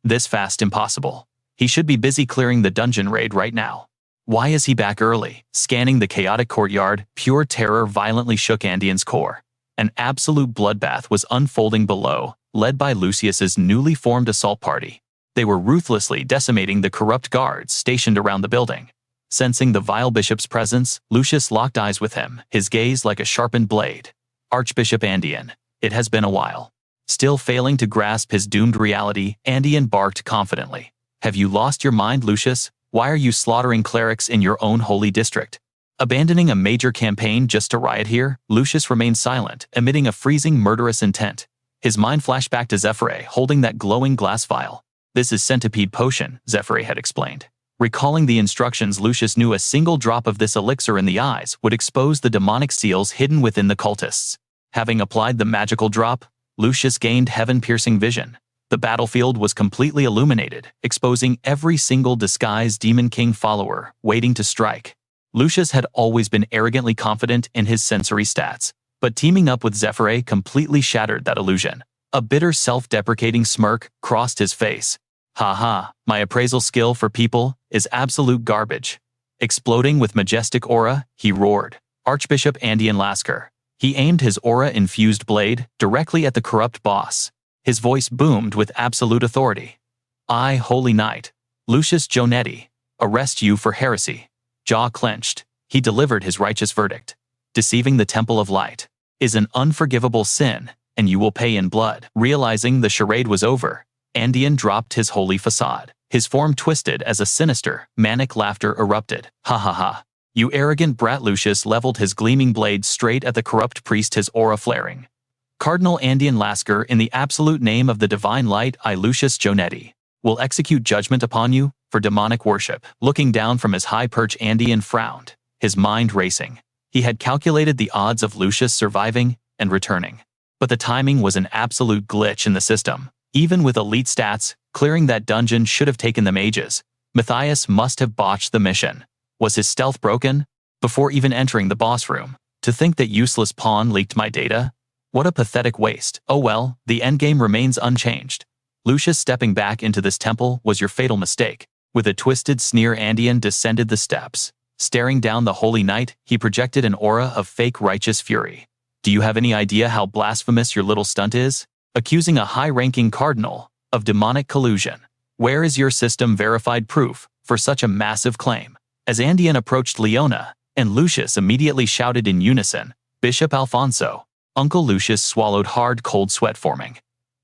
This fast, impossible. He should be busy clearing the dungeon raid right now. Why is he back early? Scanning the chaotic courtyard, pure terror violently shook Andean's core. An absolute bloodbath was unfolding below, led by Lucius's newly formed assault party. They were ruthlessly decimating the corrupt guards stationed around the building. Sensing the vile bishop's presence, Lucius locked eyes with him, his gaze like a sharpened blade. "Archbishop Andean, it has been a while." Still failing to grasp his doomed reality, Andean barked confidently, "Have you lost your mind, Lucius? Why are you slaughtering clerics in your own holy district?" Abandoning a major campaign just to riot here, Lucius remained silent, emitting a freezing, murderous intent. His mind flashed back to Zephyr holding that glowing glass vial. "This is centipede potion," Zephyr had explained. Recalling the instructions, Lucius knew a single drop of this elixir in the eyes would expose the demonic seals hidden within the cultists. Having applied the magical drop, Lucius gained heaven-piercing vision. The battlefield was completely illuminated, exposing every single disguised Demon King follower waiting to strike. Lucius had always been arrogantly confident in his sensory stats. But teaming up with Zephyr completely shattered that illusion. A bitter self-deprecating smirk crossed his face. Haha, my appraisal skill for people is absolute garbage. Exploding with majestic aura, he roared. Archbishop Andean Lasker. He aimed his aura-infused blade directly at the corrupt boss. His voice boomed with absolute authority. I, Holy Knight, Lucius Jonetti, arrest you for heresy. Jaw clenched, he delivered his righteous verdict. Deceiving the Temple of Light is an unforgivable sin, and you will pay in blood. Realizing the charade was over, Andean dropped his holy facade. His form twisted as a sinister, manic laughter erupted. Ha ha ha. You arrogant brat. Lucius leveled his gleaming blade straight at the corrupt priest, his aura flaring. Cardinal Andean Lasker, in the absolute name of the divine light, I, Lucius Jonetti, will execute judgment upon you for demonic worship. Looking down from his high perch, Andean frowned, his mind racing. He had calculated the odds of Lucius surviving and returning. But the timing was an absolute glitch in the system. Even with elite stats, clearing that dungeon should have taken them ages. Matthias must have botched the mission. Was his stealth broken? Before even entering the boss room, to think that useless pawn leaked my data? What a pathetic waste. Oh well, the endgame remains unchanged. Lucius, stepping back into this temple was your fatal mistake. With a twisted sneer, Andean descended the steps. Staring down the Holy Knight, he projected an aura of fake righteous fury. Do you have any idea how blasphemous your little stunt is? Accusing a high-ranking cardinal of demonic collusion. Where is your system-verified proof for such a massive claim? As Andean approached Leona, and Lucius immediately shouted in unison, Bishop Alfonso. Uncle Lucius swallowed hard, cold sweat forming.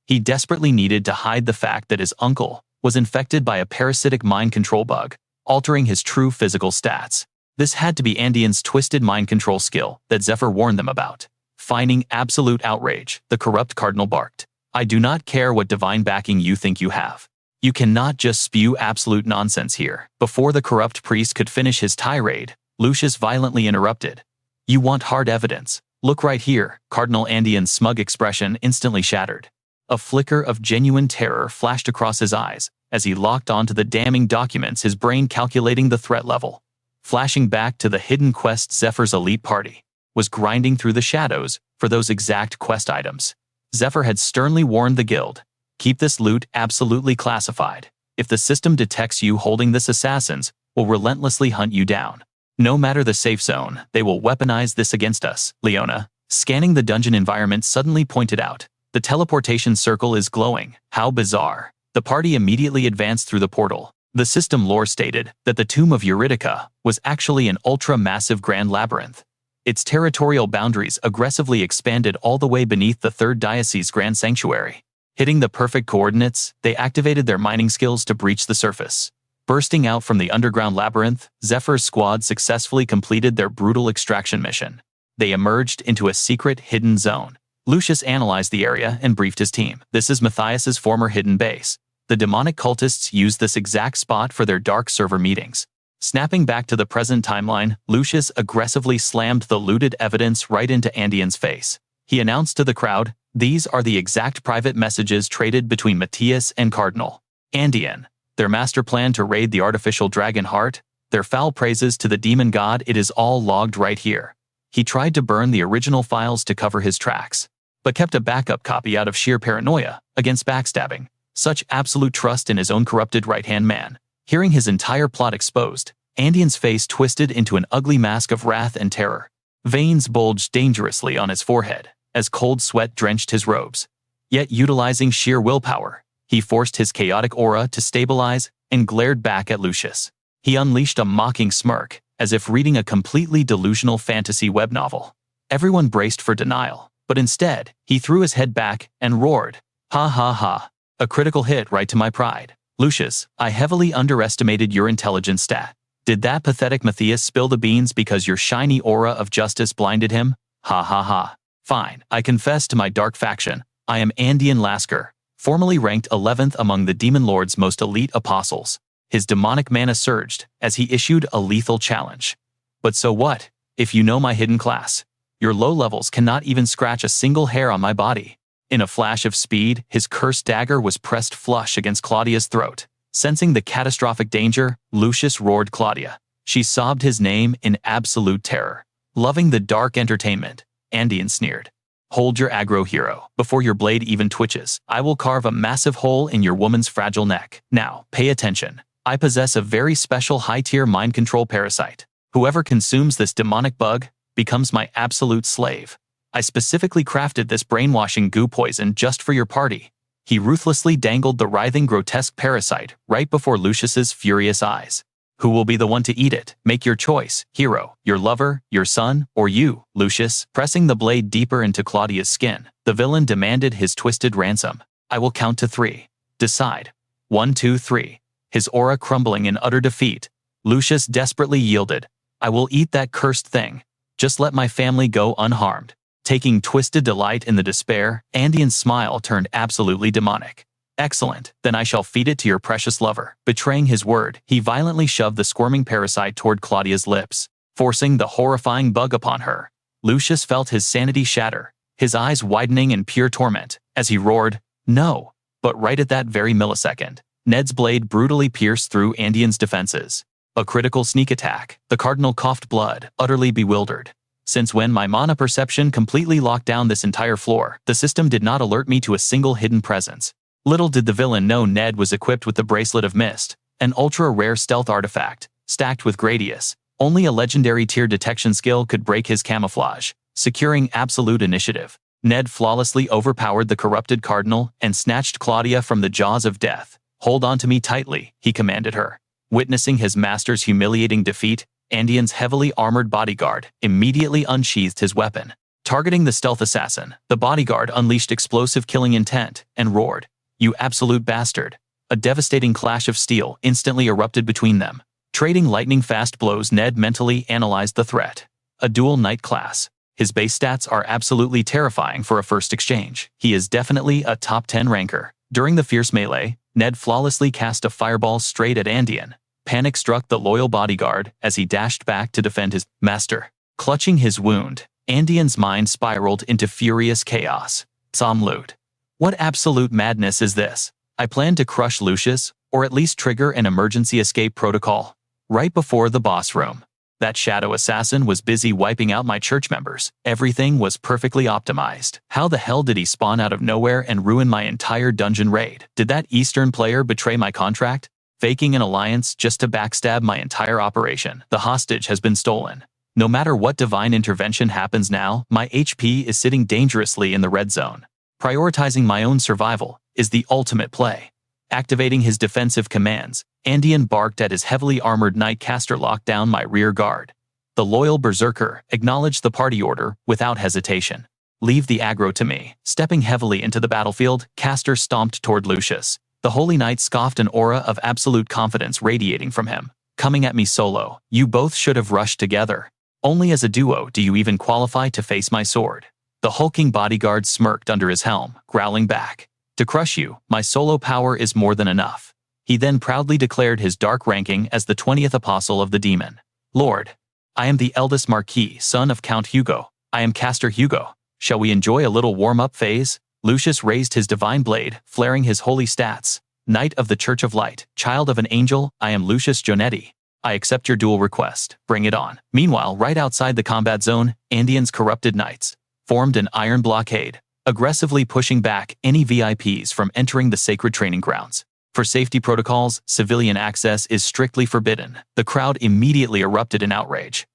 He desperately needed to hide the fact that his uncle was infected by a parasitic mind control bug, altering his true physical stats. This had to be Andean's twisted mind control skill that Zephyr warned them about. Finding absolute outrage, the corrupt cardinal barked. I do not care what divine backing you think you have. You cannot just spew absolute nonsense here. Before the corrupt priest could finish his tirade, Lucius violently interrupted. You want hard evidence? Look right here. Cardinal Andean's smug expression instantly shattered. A flicker of genuine terror flashed across his eyes as he locked onto the damning documents, his brain calculating the threat level. Flashing back to the hidden quest, Zephyr's elite party was grinding through the shadows for those exact quest items. Zephyr had sternly warned the guild, keep this loot absolutely classified. If the system detects you holding this, assassins will relentlessly hunt you down. No matter the safe zone, they will weaponize this against us. Leona, scanning the dungeon environment, suddenly pointed out. The teleportation circle is glowing. How bizarre. The party immediately advanced through the portal. The system lore stated that the Tomb of Eurydica was actually an ultra-massive grand labyrinth. Its territorial boundaries aggressively expanded all the way beneath the Third Diocese Grand Sanctuary. Hitting the perfect coordinates, they activated their mining skills to breach the surface. Bursting out from the underground labyrinth, Zephyr's squad successfully completed their brutal extraction mission. They emerged into a secret hidden zone. Lucius analyzed the area and briefed his team. This is Matthias's former hidden base. The demonic cultists used this exact spot for their dark server meetings. Snapping back to the present timeline, Lucius aggressively slammed the looted evidence right into Andean's face. He announced to the crowd, these are the exact private messages traded between Matthias and Cardinal Andean. Their master plan to raid the artificial dragon heart, their foul praises to the demon god, it is all logged right here. He tried to burn the original files to cover his tracks, but kept a backup copy out of sheer paranoia against backstabbing. Such absolute trust in his own corrupted right-hand man. Hearing his entire plot exposed, Andean's face twisted into an ugly mask of wrath and terror. Veins bulged dangerously on his forehead as cold sweat drenched his robes. Yet utilizing sheer willpower, he forced his chaotic aura to stabilize and glared back at Lucius. He unleashed a mocking smirk, as if reading a completely delusional fantasy web novel. Everyone braced for denial, but instead, he threw his head back and roared, ha ha ha. A critical hit right to my pride. Lucius, I heavily underestimated your intelligence stat. Did that pathetic Matthias spill the beans because your shiny aura of justice blinded him? Ha ha ha. Fine, I confess to my dark faction. I am Andean Lasker, formerly ranked 11th among the Demon Lord's most elite apostles. His demonic mana surged as he issued a lethal challenge. But so what? If you know my hidden class, your low levels cannot even scratch a single hair on my body. In a flash of speed, his cursed dagger was pressed flush against Claudia's throat. Sensing the catastrophic danger, Lucius roared Claudia. She sobbed his name in absolute terror. Loving the dark entertainment, Andean sneered. Hold your aggro, hero. Before your blade even twitches, I will carve a massive hole in your woman's fragile neck. Now, pay attention. I possess a very special high-tier mind control parasite. Whoever consumes this demonic bug becomes my absolute slave. I specifically crafted this brainwashing goo poison just for your party. He ruthlessly dangled the writhing, grotesque parasite right before Lucius's furious eyes. Who will be the one to eat it? Make your choice, hero, your lover, your son, or you, Lucius. Pressing the blade deeper into Claudia's skin, the villain demanded his twisted ransom. I will count to 3. Decide. 1, 2, 3. His aura crumbling in utter defeat, Lucius desperately yielded. I will eat that cursed thing. Just let my family go unharmed. Taking twisted delight in the despair, Andean's smile turned absolutely demonic. Excellent, then I shall feed it to your precious lover. Betraying his word, he violently shoved the squirming parasite toward Claudia's lips, forcing the horrifying bug upon her. Lucius felt his sanity shatter, his eyes widening in pure torment, as he roared, "No!" But right at that very millisecond, Ned's blade brutally pierced through Andean's defenses. A critical sneak attack. The cardinal coughed blood, utterly bewildered. Since when my mana perception completely locked down this entire floor, the system did not alert me to a single hidden presence. Little did the villain know Ned was equipped with the Bracelet of Mist, an ultra-rare stealth artifact, stacked with Gradius. Only a legendary tier detection skill could break his camouflage, securing absolute initiative. Ned flawlessly overpowered the corrupted cardinal and snatched Claudia from the jaws of death. Hold on to me tightly, he commanded her. Witnessing his master's humiliating defeat, Andean's heavily armored bodyguard immediately unsheathed his weapon. Targeting the stealth assassin, the bodyguard unleashed explosive killing intent and roared, "You absolute bastard!" A devastating clash of steel instantly erupted between them. Trading lightning-fast blows, Ned mentally analyzed the threat. A dual knight class. His base stats are absolutely terrifying for a first exchange. He is definitely a top 10 ranker. During the fierce melee, Ned flawlessly cast a fireball straight at Andean. Panic struck the loyal bodyguard as he dashed back to defend his master. Clutching his wound, Andean's mind spiraled into furious chaos. Somlut. What absolute madness is this? I planned to crush Lucius, or at least trigger an emergency escape protocol. Right before the boss room, that shadow assassin was busy wiping out my church members. Everything was perfectly optimized. How the hell did he spawn out of nowhere and ruin my entire dungeon raid? Did that Eastern player betray my contract? Faking an alliance just to backstab my entire operation. The hostage has been stolen. No matter what divine intervention happens now, my HP is sitting dangerously in the red zone. Prioritizing my own survival is the ultimate play. Activating his defensive commands, Andean barked at his heavily armored knight caster locked down my rear guard. The loyal berserker acknowledged the party order without hesitation. Leave the aggro to me. Stepping heavily into the battlefield, caster stomped toward Lucius. The holy knight scoffed, an aura of absolute confidence radiating from him. Coming at me solo, you both should have rushed together. Only as a duo do you even qualify to face my sword. The hulking bodyguard smirked under his helm, growling back. To crush you, my solo power is more than enough. He then proudly declared his dark ranking as the 20th apostle of the Demon Lord. I am the eldest Marquis, son of Count Hugo. I am Caster Hugo. Shall we enjoy a little warm-up phase? Lucius raised his divine blade, flaring his holy stats. Knight of the Church of Light, child of an angel, I am Lucius Jonetti. I accept your duel request. Bring it on. Meanwhile, right outside the combat zone, Andean's corrupted knights formed an iron blockade, aggressively pushing back any VIPs from entering the sacred training grounds. For safety protocols, civilian access is strictly forbidden. The crowd immediately erupted in outrage.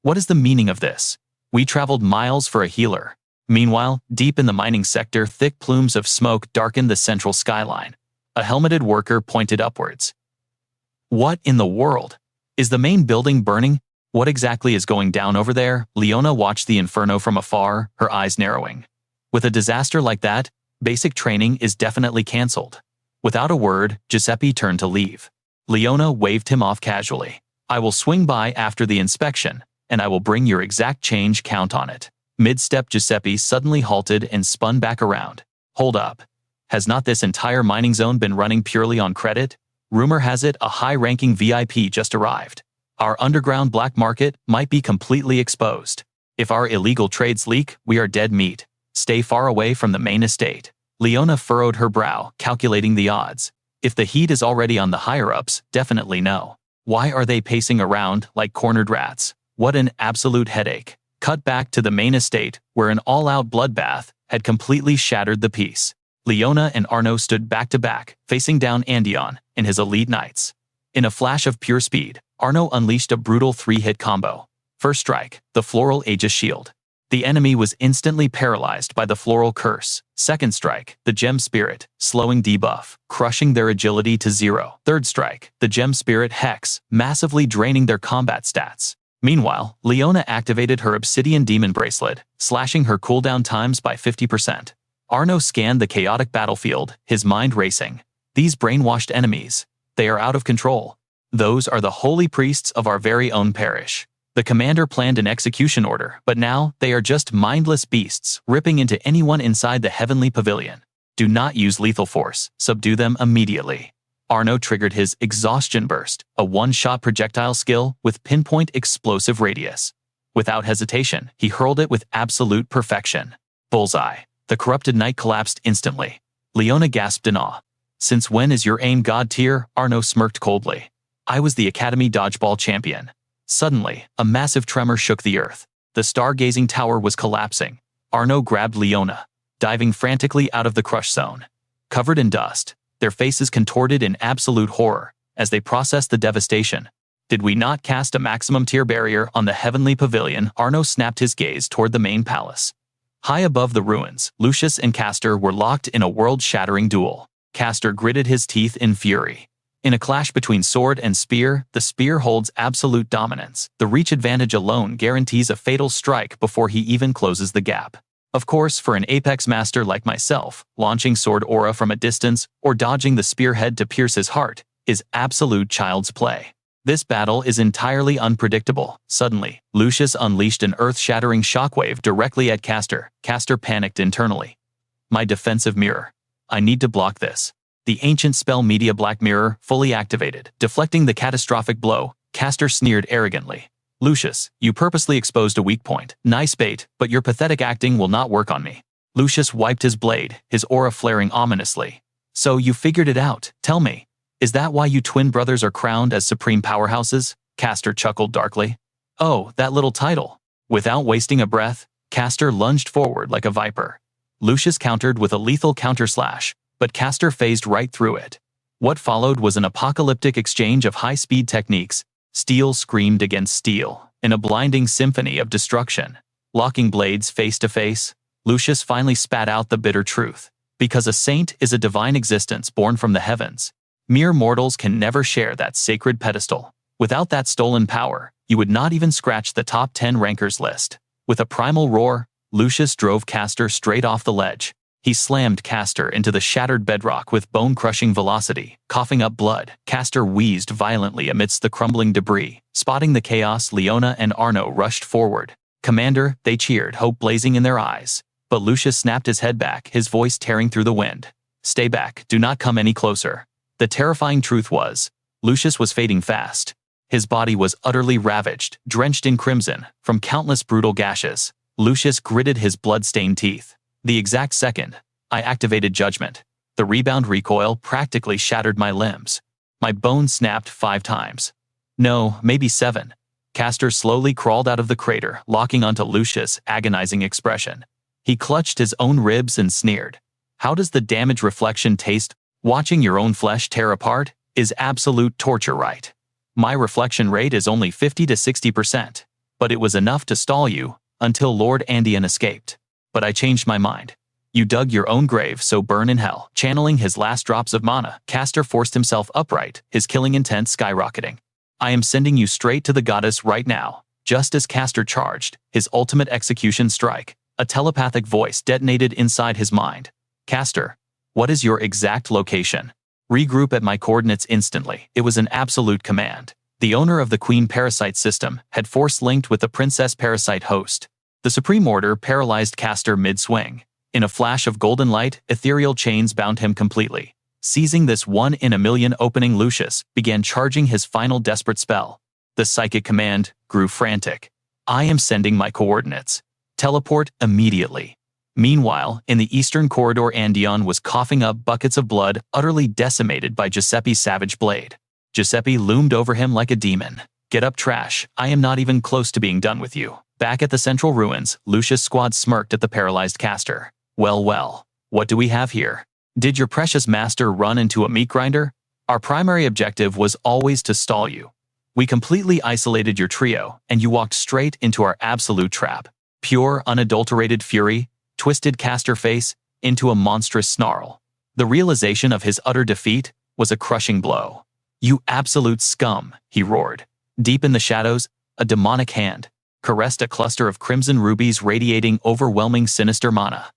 What is the meaning of this? We traveled miles for a healer. Meanwhile, deep in the mining sector, thick plumes of smoke darkened the central skyline. A helmeted worker pointed upwards. What in the world? Is the main building burning? What exactly is going down over there? Leona watched the inferno from afar, her eyes narrowing. With a disaster like that, basic training is definitely cancelled. Without a word, Giuseppe turned to leave. Leona waved him off casually. I will swing by after the inspection, and I will bring your exact change, count on it. Mid-step, Giuseppe suddenly halted and spun back around. Hold up. Has not this entire mining zone been running purely on credit? Rumor has it a high-ranking VIP just arrived. Our underground black market might be completely exposed. If our illegal trades leak, we are dead meat. Stay far away from the main estate. Leona furrowed her brow, calculating the odds. If the heat is already on the higher-ups, definitely no. Why are they pacing around like cornered rats? What an absolute headache. Cut back to the main estate, where an all-out bloodbath had completely shattered the peace. Leona and Arno stood back-to-back, facing down Andion and his elite knights. In a flash of pure speed, Arno unleashed a brutal 3-hit combo. First strike, the Floral Aegis Shield. The enemy was instantly paralyzed by the Floral Curse. Second strike, the Gem Spirit, slowing debuff, crushing their agility to 0. Third strike, the Gem Spirit Hex, massively draining their combat stats. Meanwhile, Leona activated her Obsidian Demon Bracelet, slashing her cooldown times by 50%. Arno scanned the chaotic battlefield, his mind racing. These brainwashed enemies, they are out of control. Those are the holy priests of our very own parish. The commander planned an execution order, but now they are just mindless beasts, ripping into anyone inside the heavenly pavilion. Do not use lethal force, subdue them immediately. Arno triggered his Exhaustion Burst, a one-shot projectile skill with pinpoint explosive radius. Without hesitation, he hurled it with absolute perfection. Bullseye. The corrupted knight collapsed instantly. Leona gasped in awe. Since when is your aim god tier? Arno smirked coldly. I was the Academy Dodgeball champion. Suddenly, a massive tremor shook the earth. The stargazing tower was collapsing. Arno grabbed Leona, diving frantically out of the crush zone. Covered in dust, their faces contorted in absolute horror as they processed the devastation. Did we not cast a maximum tier barrier on the heavenly pavilion? Arno snapped his gaze toward the main palace. High above the ruins, Lucius and Castor were locked in a world-shattering duel. Castor gritted his teeth in fury. In a clash between sword and spear, the spear holds absolute dominance. The reach advantage alone guarantees a fatal strike before he even closes the gap. Of course, for an Apex master like myself, launching sword aura from a distance or dodging the spearhead to pierce his heart is absolute child's play. This battle is entirely unpredictable. Suddenly, Lucius unleashed an earth-shattering shockwave directly at Castor. Castor panicked internally. My defensive mirror. I need to block this. The ancient spell Media Black Mirror fully activated, deflecting the catastrophic blow. Castor sneered arrogantly. Lucius, you purposely exposed a weak point. Nice bait, but your pathetic acting will not work on me. Lucius wiped his blade, his aura flaring ominously. So you figured it out. Tell me. Is that why you twin brothers are crowned as supreme powerhouses? Castor chuckled darkly. Oh, that little title. Without wasting a breath, Castor lunged forward like a viper. Lucius countered with a lethal counterslash, but Castor phased right through it. What followed was an apocalyptic exchange of high-speed techniques. Steel screamed against steel, in a blinding symphony of destruction. Locking blades face to face, Lucius finally spat out the bitter truth. Because a saint is a divine existence born from the heavens, mere mortals can never share that sacred pedestal. Without that stolen power, you would not even scratch the top 10 rankers list. With a primal roar, Lucius drove Castor straight off the ledge. He slammed Castor into the shattered bedrock with bone-crushing velocity. Coughing up blood, Castor wheezed violently amidst the crumbling debris. Spotting the chaos, Leona and Arno rushed forward. Commander, they cheered, hope blazing in their eyes. But Lucius snapped his head back, his voice tearing through the wind. Stay back, do not come any closer. The terrifying truth was, Lucius was fading fast. His body was utterly ravaged, drenched in crimson, from countless brutal gashes. Lucius gritted his blood-stained teeth. The exact second I activated Judgment, the rebound recoil practically shattered my limbs. My bones snapped 5 times. No, maybe 7. Castor slowly crawled out of the crater, locking onto Lucius' agonizing expression. He clutched his own ribs and sneered. How does the damage reflection taste? Watching your own flesh tear apart is absolute torture, right? My reflection rate is only 50 to 60%, but it was enough to stall you until Lord Andion escaped. But I changed my mind. You dug your own grave, so burn in hell. Channeling his last drops of mana, Castor forced himself upright, his killing intent skyrocketing. I am sending you straight to the goddess right now. Just as Castor charged, his ultimate execution strike, a telepathic voice detonated inside his mind. Castor, what is your exact location? Regroup at my coordinates instantly. It was an absolute command. The owner of the Queen Parasite system had force-linked with the Princess Parasite host. The Supreme Order paralyzed Castor mid-swing. In a flash of golden light, ethereal chains bound him completely. Seizing this 1-in-a-million opening, Lucius began charging his final desperate spell. The psychic command grew frantic. I am sending my coordinates. Teleport immediately. Meanwhile, in the eastern corridor, Andion was coughing up buckets of blood, utterly decimated by Giuseppe's savage blade. Giuseppe loomed over him like a demon. Get up, trash. I am not even close to being done with you. Back at the central ruins, Lucius' squad smirked at the paralyzed caster. Well, well, what do we have here? Did your precious master run into a meat grinder? Our primary objective was always to stall you. We completely isolated your trio, and you walked straight into our absolute trap. Pure, unadulterated fury, twisted caster face, into a monstrous snarl. The realization of his utter defeat was a crushing blow. You absolute scum, he roared. Deep in the shadows, a demonic hand caressed a cluster of crimson rubies radiating overwhelming sinister mana.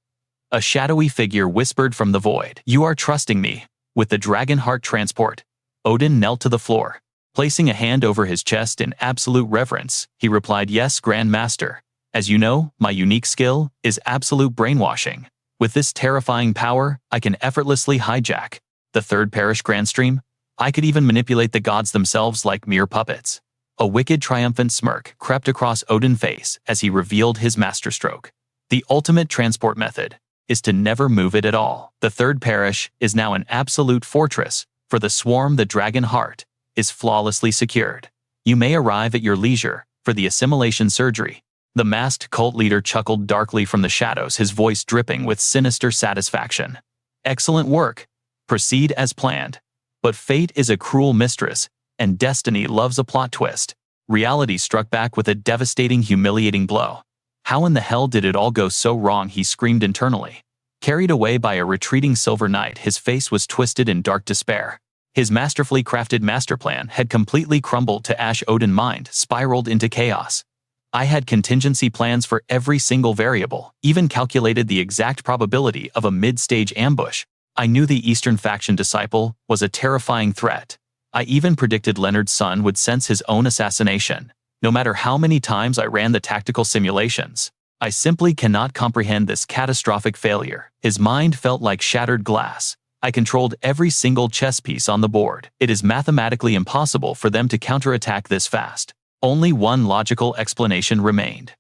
A shadowy figure whispered from the void, "You are trusting me." With the dragon heart transport, Odin knelt to the floor. Placing a hand over his chest in absolute reverence, he replied, "Yes, Grand Master. As you know, my unique skill is absolute brainwashing. With this terrifying power, I can effortlessly hijack the Third Parish Grand Stream. I could even manipulate the gods themselves like mere puppets." A wicked, triumphant smirk crept across Odin's face as he revealed his masterstroke. The ultimate transport method is to never move it at all. The Third Parish is now an absolute fortress for the swarm. The dragon heart is flawlessly secured. You may arrive at your leisure for the assimilation surgery. The masked cult leader chuckled darkly from the shadows, his voice dripping with sinister satisfaction. "Excellent work. Proceed as planned. But fate is a cruel mistress, and destiny loves a plot twist." Reality struck back with a devastating, humiliating blow. How in the hell did it all go so wrong? He screamed internally. Carried away by a retreating silver knight, his face was twisted in dark despair. His masterfully crafted master plan had completely crumbled to ash. Odin's mind spiraled into chaos. "I had contingency plans for every single variable, even calculated the exact probability of a mid-stage ambush. I knew the Eastern faction disciple was a terrifying threat. I even predicted Leonard's son would sense his own assassination. No matter how many times I ran the tactical simulations, I simply cannot comprehend this catastrophic failure." His mind felt like shattered glass. "I controlled every single chess piece on the board. It is mathematically impossible for them to counterattack this fast." Only one logical explanation remained.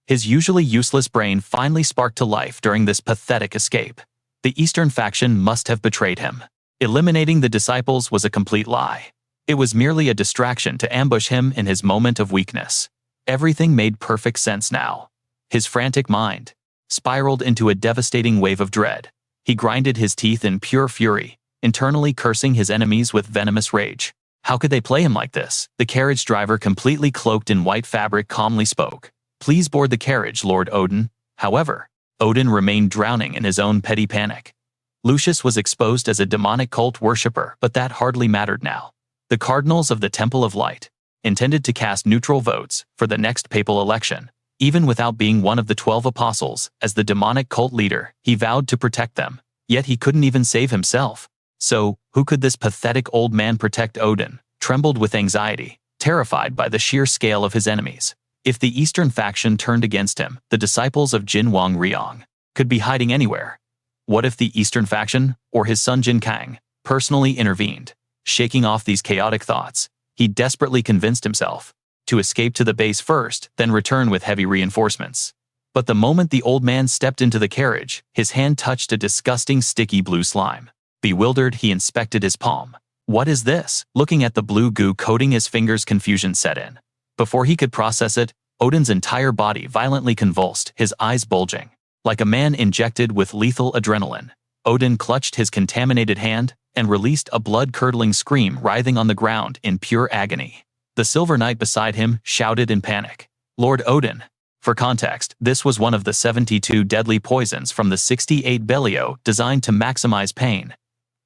His usually useless brain finally sparked to life during this pathetic escape. The Eastern faction must have betrayed him. Eliminating the disciples was a complete lie. It was merely a distraction to ambush him in his moment of weakness. Everything made perfect sense now. His frantic mind spiraled into a devastating wave of dread. He grinded his teeth in pure fury, internally cursing his enemies with venomous rage. How could they play him like this? The carriage driver, completely cloaked in white fabric, calmly spoke. "Please board the carriage, Lord Odin." However, Odin remained drowning in his own petty panic. Lucius was exposed as a demonic cult worshipper, but that hardly mattered now. The cardinals of the Temple of Light intended to cast neutral votes for the next papal election. Even without being one of the 12 apostles, as the demonic cult leader, he vowed to protect them. Yet he couldn't even save himself. So, who could this pathetic old man protect? Odin trembled with anxiety, terrified by the sheer scale of his enemies. If the Eastern faction turned against him, the disciples of Jin Wang Ryong could be hiding anywhere. What if the Eastern faction, or his son Jin Kang, personally intervened? Shaking off these chaotic thoughts, he desperately convinced himself to escape to the base first, then return with heavy reinforcements. But the moment the old man stepped into the carriage, his hand touched a disgusting sticky blue slime. Bewildered, he inspected his palm. What is this? Looking at the blue goo coating his fingers, confusion set in. Before he could process it, Odin's entire body violently convulsed, his eyes bulging. Like a man injected with lethal adrenaline, Odin clutched his contaminated hand and released a blood-curdling scream, writhing on the ground in pure agony. The Silver Knight beside him shouted in panic, "Lord Odin!" For context, this was one of the 72 deadly poisons from the 68 Bellio designed to maximize pain.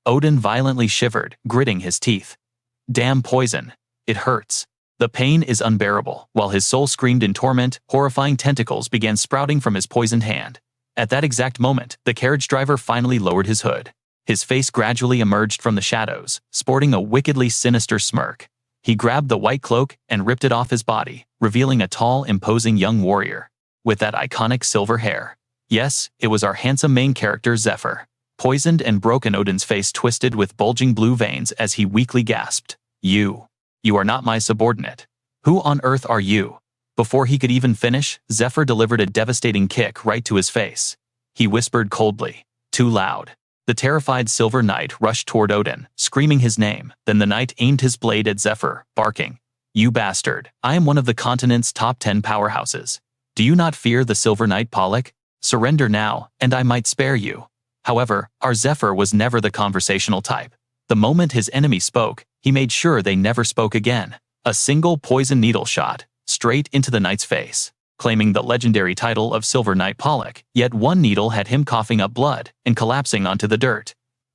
Odin violently shivered, gritting his teeth. "Damn poison. It hurts. The pain is unbearable." While his soul screamed in torment, horrifying tentacles began sprouting from his poisoned hand. At that exact moment, the carriage driver finally lowered his hood. His face gradually emerged from the shadows, sporting a wickedly sinister smirk. He grabbed the white cloak and ripped it off his body, revealing a tall, imposing young warrior with that iconic silver hair. Yes, it was our handsome main character Zephyr. Poisoned and broken, Odin's face twisted with bulging blue veins as he weakly gasped, You are not my subordinate. Who on earth are you?" Before he could even finish, Zephyr delivered a devastating kick right to his face. He whispered coldly, "Too loud." The terrified Silver Knight rushed toward Odin, screaming his name. Then the knight aimed his blade at Zephyr, barking, "You bastard! I am one of the continent's top 10 powerhouses. Do you not fear the Silver Knight Pollock? Surrender now, and I might spare you. However, our Zephyr was never the conversational type. The moment his enemy spoke, he made sure they never spoke again. A single poison needle shot, straight into the knight's face, claiming the legendary title of Silver Knight Pollock, yet one needle had him coughing up blood and collapsing onto the dirt.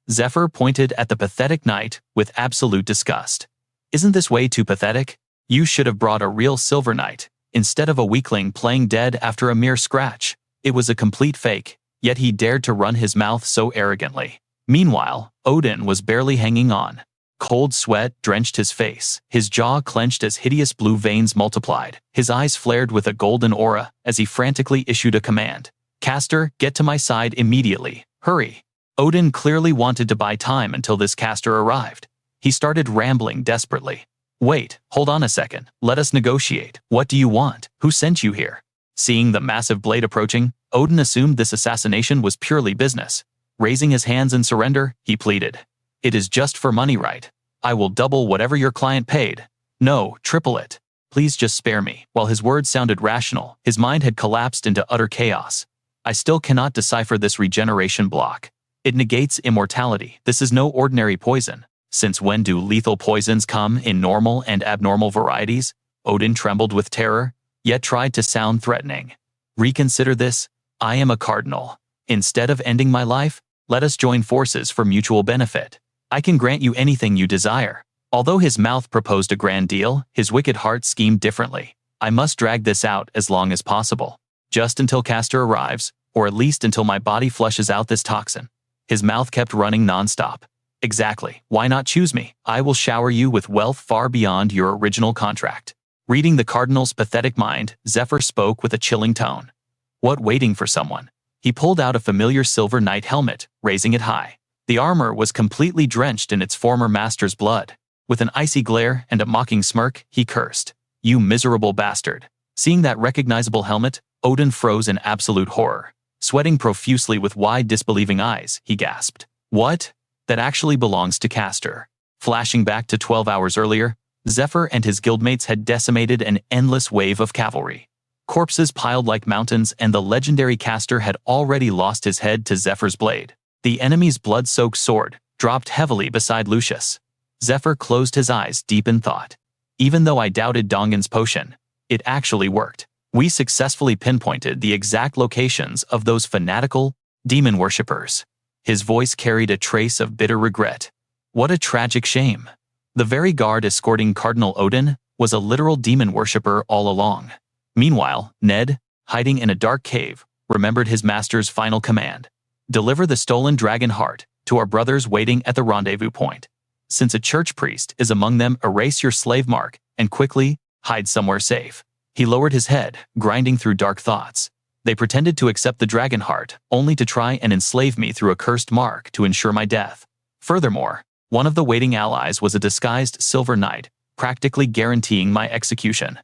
Zephyr pointed at the pathetic knight with absolute disgust. Isn't this way too pathetic? You should have brought a real Silver Knight, instead of a weakling playing dead after a mere scratch. It was a complete fake, yet he dared to run his mouth so arrogantly. Meanwhile, Odin was barely hanging on. Cold sweat drenched his face, his jaw clenched as hideous blue veins multiplied, his eyes flared with a golden aura as he frantically issued a command. Caster, get to my side immediately. Hurry. Odin clearly wanted to buy time until this caster arrived. He started rambling desperately. Wait, hold on a second. Let us negotiate. What do you want? Who sent you here? Seeing the massive blade approaching, Odin assumed this assassination was purely business. Raising his hands in surrender, he pleaded. It is just for money, right? I will double whatever your client paid. No, triple it. Please just spare me. While his words sounded rational, his mind had collapsed into utter chaos. I still cannot decipher this regeneration block. It negates immortality. This is no ordinary poison. Since when do lethal poisons come in normal and abnormal varieties? Odin trembled with terror, yet tried to sound threatening. Reconsider this. I am a cardinal. Instead of ending my life, let us join forces for mutual benefit. I can grant you anything you desire. Although his mouth proposed a grand deal, his wicked heart schemed differently. I must drag this out as long as possible. Just until Castor arrives, or at least until my body flushes out this toxin. His mouth kept running nonstop. Exactly. Why not choose me? I will shower you with wealth far beyond your original contract. Reading the cardinal's pathetic mind, Zephyr spoke with a chilling tone. What, waiting for someone? He pulled out a familiar silver knight helmet, raising it high. The armor was completely drenched in its former master's blood. With an icy glare and a mocking smirk, he cursed. You miserable bastard. Seeing that recognizable helmet, Odin froze in absolute horror. Sweating profusely with wide, disbelieving eyes, he gasped. What? That actually belongs to Castor. Flashing back to 12 hours earlier, Zephyr and his guildmates had decimated an endless wave of cavalry. Corpses piled like mountains, and the legendary Castor had already lost his head to Zephyr's blade. The enemy's blood-soaked sword dropped heavily beside Lucius. Zephyr closed his eyes deep in thought. Even though I doubted Dongan's potion, it actually worked. We successfully pinpointed the exact locations of those fanatical demon worshippers. His voice carried a trace of bitter regret. What a tragic shame. The very guard escorting Cardinal Odin was a literal demon worshipper all along. Meanwhile, Ned, hiding in a dark cave, remembered his master's final command. Deliver the stolen dragon heart to our brothers waiting at the rendezvous point. Since a church priest is among them, erase your slave mark and quickly hide somewhere safe. He lowered his head, grinding through dark thoughts. They pretended to accept the dragon heart, only to try and enslave me through a cursed mark to ensure my death. Furthermore, one of the waiting allies was a disguised silver knight, practically guaranteeing my execution.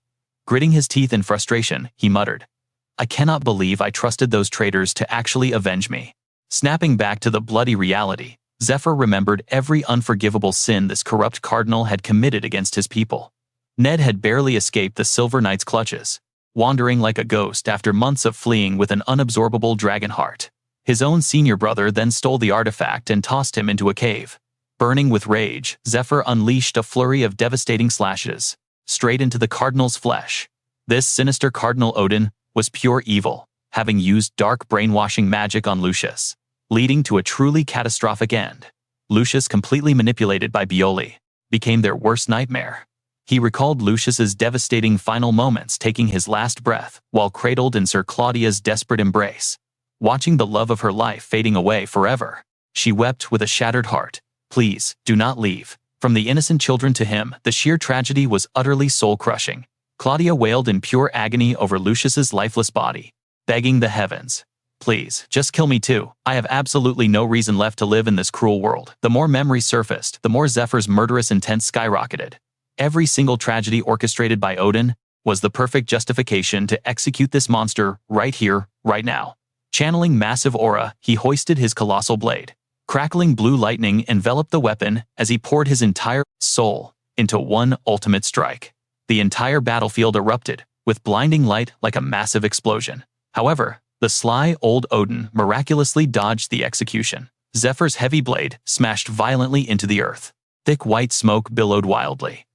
Gritting his teeth in frustration, he muttered, I cannot believe I trusted those traitors to actually avenge me. Snapping back to the bloody reality, Zephyr remembered every unforgivable sin this corrupt cardinal had committed against his people. Ned had barely escaped the Silver Knight's clutches, wandering like a ghost after months of fleeing with an unabsorbable dragon heart. His own senior brother then stole the artifact and tossed him into a cave. Burning with rage, Zephyr unleashed a flurry of devastating slashes, straight into the cardinal's flesh. This sinister Cardinal Odin was pure evil, having used dark brainwashing magic on Lucius, leading to a truly catastrophic end. Lucius, completely manipulated by Bioli, became their worst nightmare. He recalled Lucius's devastating final moments, taking his last breath while cradled in Sir Claudia's desperate embrace. Watching the love of her life fading away forever, she wept with a shattered heart. Please, do not leave. From the innocent children to him, the sheer tragedy was utterly soul-crushing. Claudia wailed in pure agony over Lucius's lifeless body, begging the heavens, please, just kill me too. I have absolutely no reason left to live in this cruel world. The more memories surfaced, the more Zephyr's murderous intent skyrocketed. Every single tragedy orchestrated by Odin was the perfect justification to execute this monster right here, right now. Channeling massive aura, he hoisted his colossal blade. Crackling blue lightning enveloped the weapon as he poured his entire soul into one ultimate strike. The entire battlefield erupted, with blinding light like a massive explosion. However, the sly old Odin miraculously dodged the execution. Zephyr's heavy blade smashed violently into the earth. Thick white smoke billowed wildly.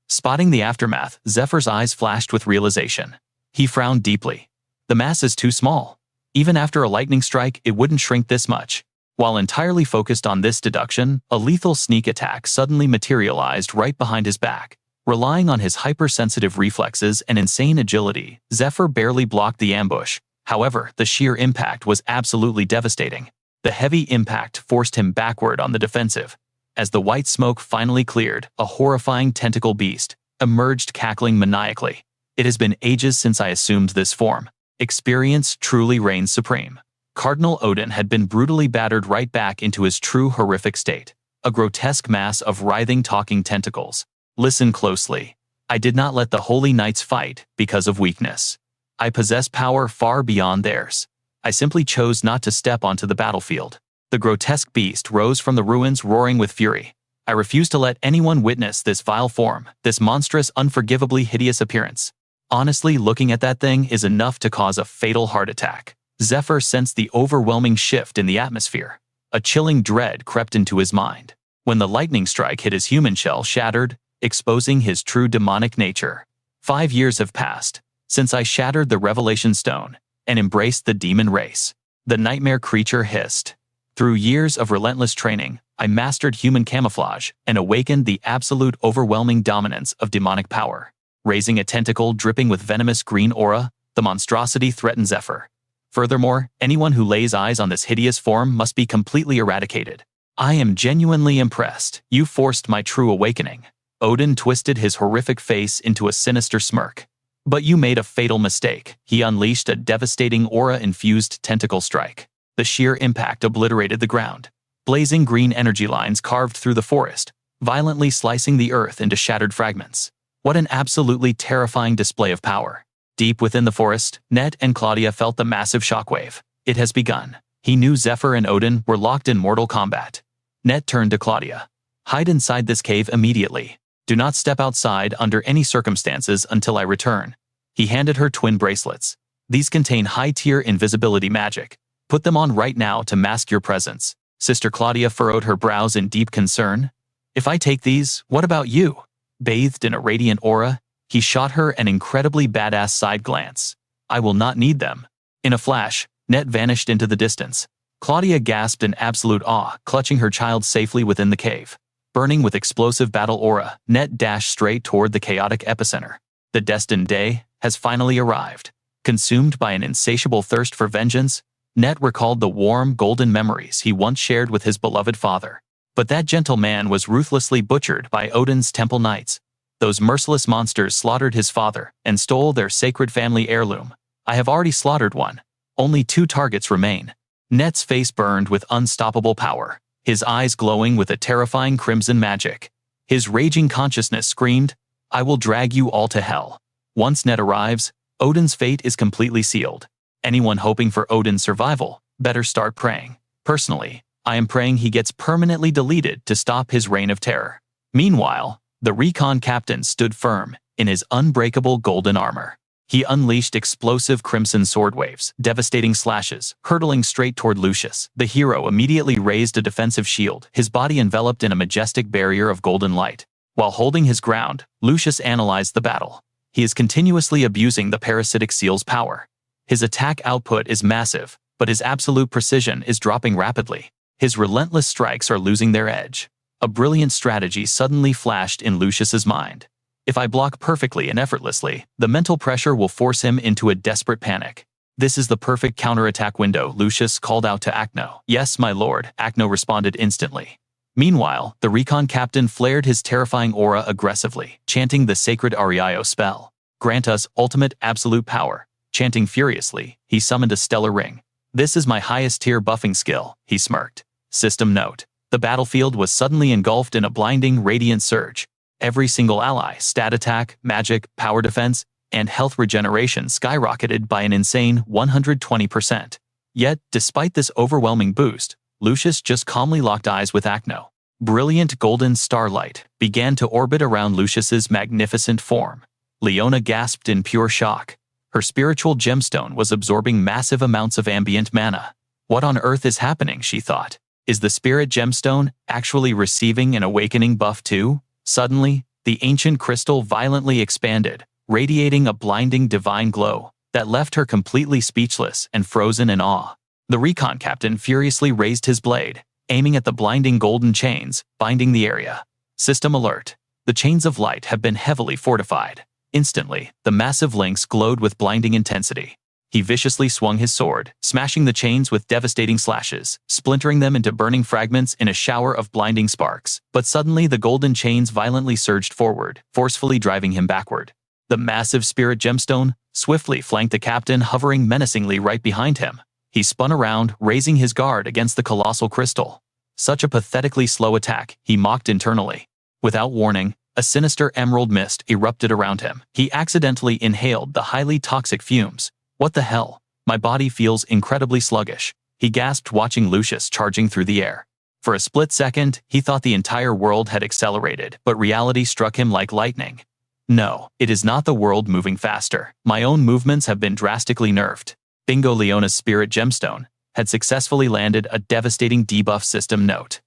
Spotting the aftermath, Zephyr's eyes flashed with realization. He frowned deeply. The mass is too small. Even after a lightning strike, it wouldn't shrink this much. While entirely focused on this deduction, a lethal sneak attack suddenly materialized right behind his back. Relying on his hypersensitive reflexes and insane agility, Zephyr barely blocked the ambush. However, the sheer impact was absolutely devastating. The heavy impact forced him backward on the defensive. As the white smoke finally cleared, a horrifying tentacle beast emerged, cackling maniacally. It has been ages since I assumed this form. Experience truly reigns supreme. Cardinal Odin had been brutally battered right back into his true horrific state. A grotesque mass of writhing talking tentacles. Listen closely. I did not let the Holy Knights fight because of weakness. I possess power far beyond theirs. I simply chose not to step onto the battlefield. The grotesque beast rose from the ruins, roaring with fury. I refuse to let anyone witness this vile form, this monstrous, unforgivably hideous appearance. Honestly, looking at that thing is enough to cause a fatal heart attack. Zephyr sensed the overwhelming shift in the atmosphere. A chilling dread crept into his mind. When the lightning strike hit, his human shell shattered, exposing his true demonic nature. 5 years have passed since I shattered the Revelation Stone and embraced the demon race. The nightmare creature hissed. Through years of relentless training, I mastered human camouflage and awakened the absolute overwhelming dominance of demonic power. Raising a tentacle dripping with venomous green aura, the monstrosity threatened Zephyr. Furthermore, anyone who lays eyes on this hideous form must be completely eradicated. I am genuinely impressed. You forced my true awakening. Odin twisted his horrific face into a sinister smirk. But you made a fatal mistake. He unleashed a devastating aura-infused tentacle strike. The sheer impact obliterated the ground. Blazing green energy lines carved through the forest, violently slicing the earth into shattered fragments. What an absolutely terrifying display of power. Deep within the forest, Ned and Claudia felt the massive shockwave. It has begun. He knew Zephyr and Odin were locked in mortal combat. Ned turned to Claudia. Hide inside this cave immediately. Do not step outside under any circumstances until I return. He handed her twin bracelets. These contain high-tier invisibility magic. Put them on right now to mask your presence. Sister Claudia furrowed her brows in deep concern. If I take these, what about you? Bathed in a radiant aura, he shot her an incredibly badass side glance. I will not need them. In a flash, Net vanished into the distance. Claudia gasped in absolute awe, clutching her child safely within the cave. Burning with explosive battle aura, Net dashed straight toward the chaotic epicenter. The destined day has finally arrived. Consumed by an insatiable thirst for vengeance, Net recalled the warm, golden memories he once shared with his beloved father. But that gentle man was ruthlessly butchered by Odin's temple knights. Those merciless monsters slaughtered his father and stole their sacred family heirloom. I have already slaughtered one. Only 2 targets remain. Net's face burned with unstoppable power, his eyes glowing with a terrifying crimson magic. His raging consciousness screamed, I will drag you all to hell. Once Net arrives, Odin's fate is completely sealed. Anyone hoping for Odin's survival better start praying. Personally, I am praying he gets permanently deleted to stop his reign of terror. Meanwhile, the recon captain stood firm in his unbreakable golden armor. He unleashed explosive crimson sword waves, devastating slashes, hurtling straight toward Lucius. The hero immediately raised a defensive shield, his body enveloped in a majestic barrier of golden light. While holding his ground, Lucius analyzed the battle. He is continuously abusing the parasitic seal's power. His attack output is massive, but his absolute precision is dropping rapidly. His relentless strikes are losing their edge. A brilliant strategy suddenly flashed in Lucius's mind. If I block perfectly and effortlessly, the mental pressure will force him into a desperate panic. This is the perfect counterattack window, Lucius called out to Acno. Yes, my lord, Acno responded instantly. Meanwhile, the recon captain flared his terrifying aura aggressively, chanting the sacred Ariaio spell. Grant us ultimate absolute power. Chanting furiously, he summoned a stellar ring. This is my highest tier buffing skill, he smirked. System note. The battlefield was suddenly engulfed in a blinding, radiant surge. Every single ally, stat attack, magic, power defense, and health regeneration skyrocketed by an insane 120%. Yet, despite this overwhelming boost, Lucius just calmly locked eyes with Acno. Brilliant golden starlight began to orbit around Lucius's magnificent form. Leona gasped in pure shock. Her spiritual gemstone was absorbing massive amounts of ambient mana. What on earth is happening, she thought. Is the spirit gemstone actually receiving an awakening buff too? Suddenly, the ancient crystal violently expanded, radiating a blinding divine glow that left her completely speechless and frozen in awe. The recon captain furiously raised his blade, aiming at the blinding golden chains binding the area. System alert. The chains of light have been heavily fortified. Instantly, the massive links glowed with blinding intensity. He viciously swung his sword, smashing the chains with devastating slashes, splintering them into burning fragments in a shower of blinding sparks. But suddenly the golden chains violently surged forward, forcefully driving him backward. The massive spirit gemstone swiftly flanked the captain, hovering menacingly right behind him. He spun around, raising his guard against the colossal crystal. Such a pathetically slow attack, he mocked internally. Without warning, a sinister emerald mist erupted around him. He accidentally inhaled the highly toxic fumes. What the hell? My body feels incredibly sluggish, he gasped, watching Lucius charging through the air. For a split second, he thought the entire world had accelerated, but reality struck him like lightning. No, it is not the world moving faster. My own movements have been drastically nerfed. Bingo. Leona's spirit gemstone had successfully landed a devastating debuff system note.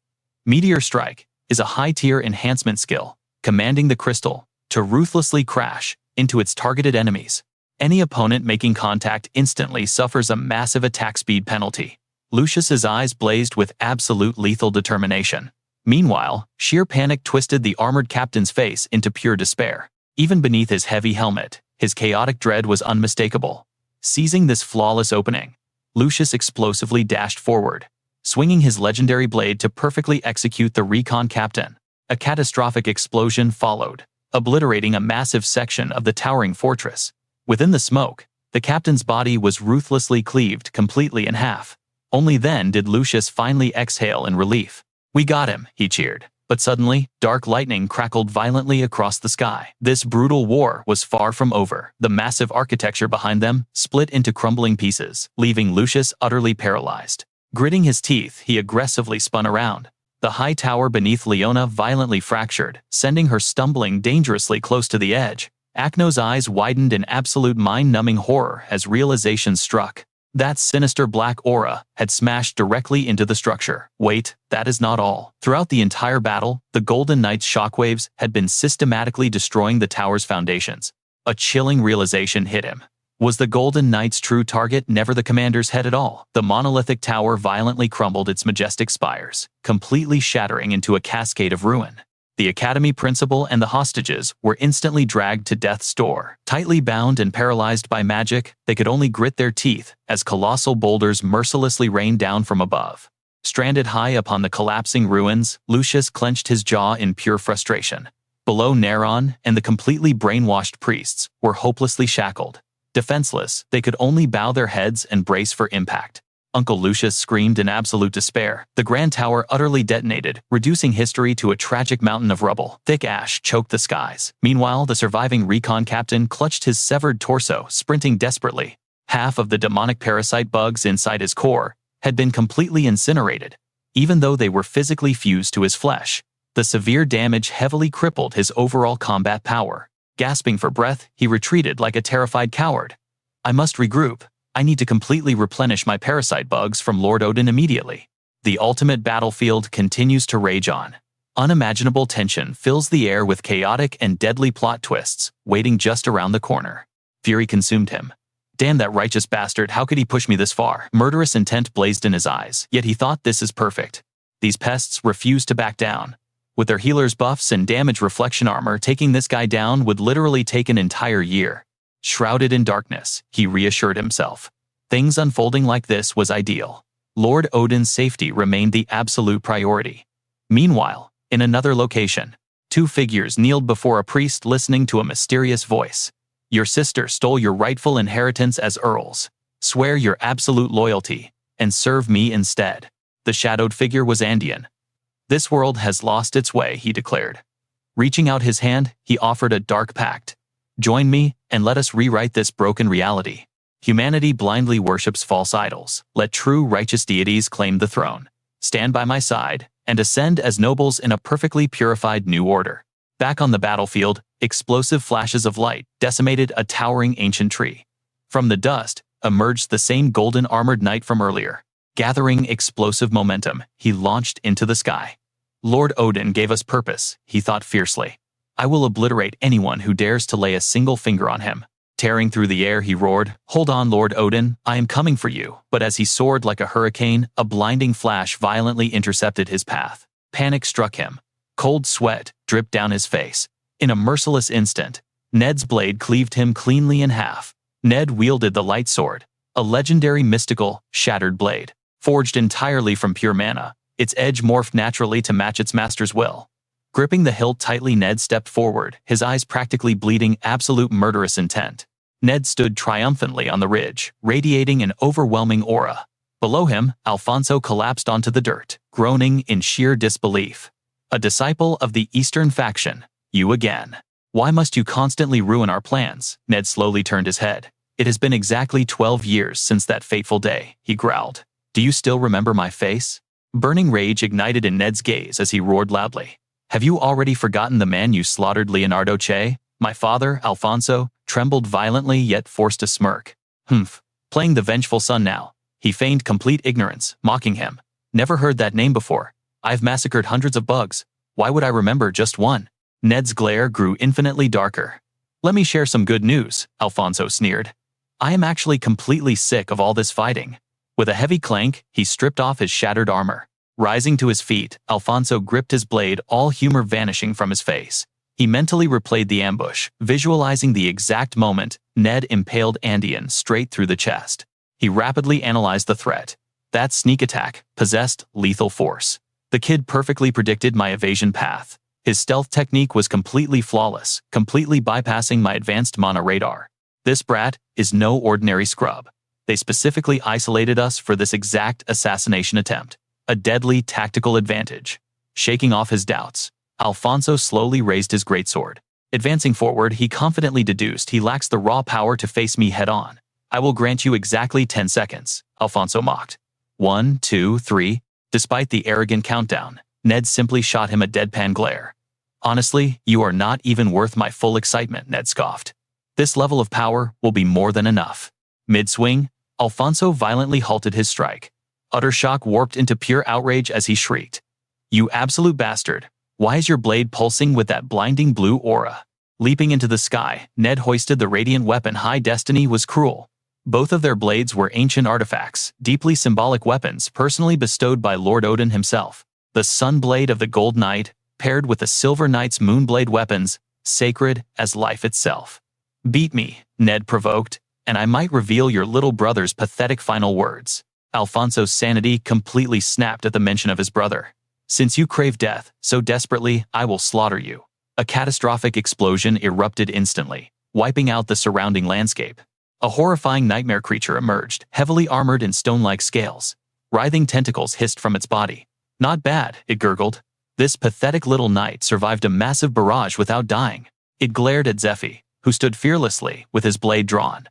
Meteor Strike is a high-tier enhancement skill, commanding the crystal to ruthlessly crash into its targeted enemies. Any opponent making contact instantly suffers a massive attack speed penalty. Lucius's eyes blazed with absolute lethal determination. Meanwhile, sheer panic twisted the armored captain's face into pure despair. Even beneath his heavy helmet, his chaotic dread was unmistakable. Seizing this flawless opening, Lucius explosively dashed forward, swinging his legendary blade to perfectly execute the recon captain. A catastrophic explosion followed, obliterating a massive section of the towering fortress. Within the smoke, the captain's body was ruthlessly cleaved completely in half. Only then did Lucius finally exhale in relief. We got him, he cheered. But suddenly, dark lightning crackled violently across the sky. This brutal war was far from over. The massive architecture behind them split into crumbling pieces, leaving Lucius utterly paralyzed. Gritting his teeth, he aggressively spun around. The high tower beneath Leona violently fractured, sending her stumbling dangerously close to the edge. Akno's eyes widened in absolute mind-numbing horror as realization struck. That sinister black aura had smashed directly into the structure. Wait, that is not all. Throughout the entire battle, the Golden Knight's shockwaves had been systematically destroying the tower's foundations. A chilling realization hit him. Was the Golden Knight's true target never the commander's head at all? The monolithic tower violently crumbled its majestic spires, completely shattering into a cascade of ruin. The Academy principal and the hostages were instantly dragged to death's door. Tightly bound and paralyzed by magic, they could only grit their teeth as colossal boulders mercilessly rained down from above. Stranded high upon the collapsing ruins, Lucius clenched his jaw in pure frustration. Below, Neron and the completely brainwashed priests were hopelessly shackled. Defenseless, they could only bow their heads and brace for impact. Uncle Lucius screamed in absolute despair. The Grand Tower utterly detonated, reducing history to a tragic mountain of rubble. Thick ash choked the skies. Meanwhile, the surviving recon captain clutched his severed torso, sprinting desperately. Half of the demonic parasite bugs inside his core had been completely incinerated, even though they were physically fused to his flesh. The severe damage heavily crippled his overall combat power. Gasping for breath, he retreated like a terrified coward. I must regroup. I need to completely replenish my parasite bugs from Lord Odin immediately. The ultimate battlefield continues to rage on. Unimaginable tension fills the air with chaotic and deadly plot twists, waiting just around the corner. Fury consumed him. Damn that righteous bastard, how could he push me this far? Murderous intent blazed in his eyes, yet he thought this is perfect. These pests refused to back down. With their healer's buffs and damage reflection armor, taking this guy down would literally take an entire year. Shrouded in darkness, he reassured himself. Things unfolding like this was ideal. Lord Odin's safety remained the absolute priority. Meanwhile, in another location, two figures kneeled before a priest, listening to a mysterious voice. Your sister stole your rightful inheritance as earls. Swear your absolute loyalty, and serve me instead. The shadowed figure was Andean. This world has lost its way, he declared. Reaching out his hand, he offered a dark pact. Join me, and let us rewrite this broken reality. Humanity blindly worships false idols. Let true righteous deities claim the throne. Stand by my side, and ascend as nobles in a perfectly purified new order. Back on the battlefield, explosive flashes of light decimated a towering ancient tree. From the dust emerged the same golden armored knight from earlier. Gathering explosive momentum, he launched into the sky. Lord Odin gave us purpose, he thought fiercely. I will obliterate anyone who dares to lay a single finger on him. Tearing through the air, he roared, "Hold on, Lord Odin, I am coming for you." But as he soared like a hurricane, a blinding flash violently intercepted his path. Panic struck him. Cold sweat dripped down his face. In a merciless instant, Ned's blade cleaved him cleanly in half. Ned wielded the light sword, a legendary mystical, shattered blade. Forged entirely from pure mana, its edge morphed naturally to match its master's will. Gripping the hilt tightly, Ned stepped forward, his eyes practically bleeding absolute murderous intent. Ned stood triumphantly on the ridge, radiating an overwhelming aura. Below him, Alfonso collapsed onto the dirt, groaning in sheer disbelief. A disciple of the Eastern faction, you again. Why must you constantly ruin our plans? Ned slowly turned his head. It has been exactly 12 years since that fateful day, he growled. Do you still remember my face? Burning rage ignited in Ned's gaze as he roared loudly. Have you already forgotten the man you slaughtered? Leonardo Che? My father, Alfonso, trembled violently yet forced a smirk. Humph, playing the vengeful son now. He feigned complete ignorance, mocking him. Never heard that name before. I've massacred hundreds of bugs. Why would I remember just one? Ned's glare grew infinitely darker. Let me share some good news, Alfonso sneered. I am actually completely sick of all this fighting. With a heavy clank, he stripped off his shattered armor. Rising to his feet, Alfonso gripped his blade, all humor vanishing from his face. He mentally replayed the ambush, visualizing the exact moment Ned impaled Andean straight through the chest. He rapidly analyzed the threat. That sneak attack possessed lethal force. The kid perfectly predicted my evasion path. His stealth technique was completely flawless, completely bypassing my advanced mana radar. This brat is no ordinary scrub. They specifically isolated us for this exact assassination attempt. A deadly tactical advantage. Shaking off his doubts, Alfonso slowly raised his greatsword. Advancing forward, he confidently deduced he lacks the raw power to face me head-on. I will grant you exactly 10 seconds, Alfonso mocked. 1, 2, 3. Despite the arrogant countdown, Ned simply shot him a deadpan glare. Honestly, you are not even worth my full excitement, Ned scoffed. This level of power will be more than enough. Mid-swing, Alfonso violently halted his strike. Utter shock warped into pure outrage as he shrieked. You absolute bastard. Why is your blade pulsing with that blinding blue aura? Leaping into the sky, Ned hoisted the radiant weapon. High destiny was cruel. Both of their blades were ancient artifacts, deeply symbolic weapons personally bestowed by Lord Odin himself. The sun blade of the Gold Knight, paired with the Silver Knight's moonblade weapons, sacred as life itself. Beat me, Ned provoked, and I might reveal your little brother's pathetic final words. Alfonso's sanity completely snapped at the mention of his brother. Since you crave death so desperately, I will slaughter you. A catastrophic explosion erupted instantly, wiping out the surrounding landscape. A horrifying nightmare creature emerged, heavily armored in stone-like scales. Writhing tentacles hissed from its body. Not bad, it gurgled. This pathetic little knight survived a massive barrage without dying. It glared at Zephyr, who stood fearlessly with his blade drawn.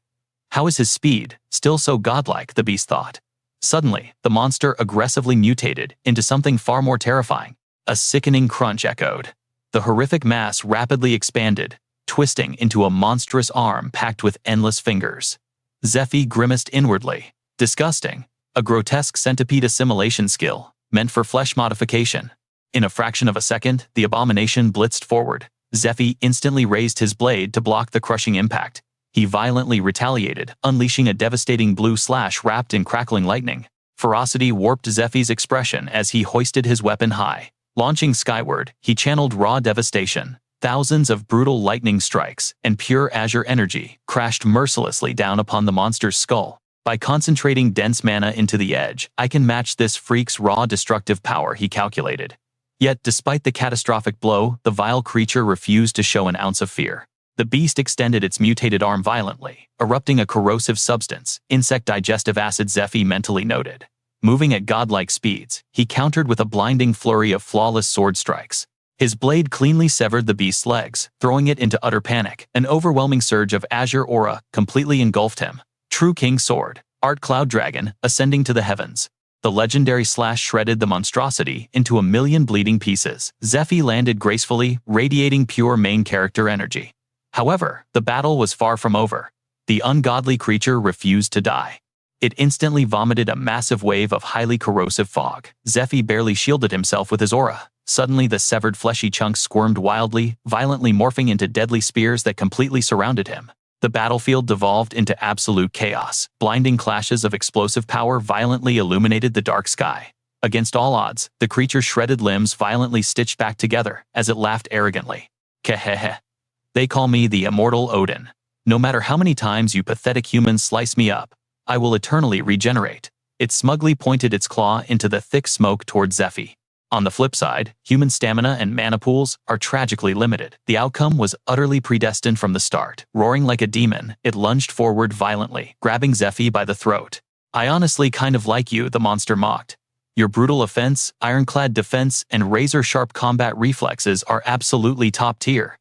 How is his speed still so godlike, the beast thought. Suddenly, the monster aggressively mutated into something far more terrifying. A sickening crunch echoed. The horrific mass rapidly expanded, twisting into a monstrous arm packed with endless fingers. Zephyr grimaced inwardly. Disgusting. A grotesque centipede assimilation skill, meant for flesh modification. In a fraction of a second, the abomination blitzed forward. Zephyr instantly raised his blade to block the crushing impact. He violently retaliated, unleashing a devastating blue slash wrapped in crackling lightning. Ferocity warped Zephyr's expression as he hoisted his weapon high. Launching skyward, he channeled raw devastation. Thousands of brutal lightning strikes and pure azure energy crashed mercilessly down upon the monster's skull. By concentrating dense mana into the edge, I can match this freak's raw destructive power, he calculated. Yet, despite the catastrophic blow, the vile creature refused to show an ounce of fear. The beast extended its mutated arm violently, erupting a corrosive substance, insect digestive acid, Zephyr mentally noted. Moving at godlike speeds, he countered with a blinding flurry of flawless sword strikes. His blade cleanly severed the beast's legs, throwing it into utter panic. An overwhelming surge of azure aura completely engulfed him. True King Sword, Art Cloud Dragon, ascending to the heavens. The legendary slash shredded the monstrosity into a million bleeding pieces. Zephyr landed gracefully, radiating pure main character energy. However, the battle was far from over. The ungodly creature refused to die. It instantly vomited a massive wave of highly corrosive fog. Zephyr barely shielded himself with his aura. Suddenly the severed fleshy chunks squirmed wildly, violently morphing into deadly spears that completely surrounded him. The battlefield devolved into absolute chaos. Blinding clashes of explosive power violently illuminated the dark sky. Against all odds, the creature's shredded limbs violently stitched back together as it laughed arrogantly. Kehehe. They call me the immortal Odin. No matter how many times you pathetic humans slice me up, I will eternally regenerate. It smugly pointed its claw into the thick smoke toward Zephyr. On the flip side, human stamina and mana pools are tragically limited. The outcome was utterly predestined from the start. Roaring like a demon, it lunged forward violently, grabbing Zephyr by the throat. I honestly kind of like you, the monster mocked. Your brutal offense, ironclad defense, and razor-sharp combat reflexes are absolutely top tier.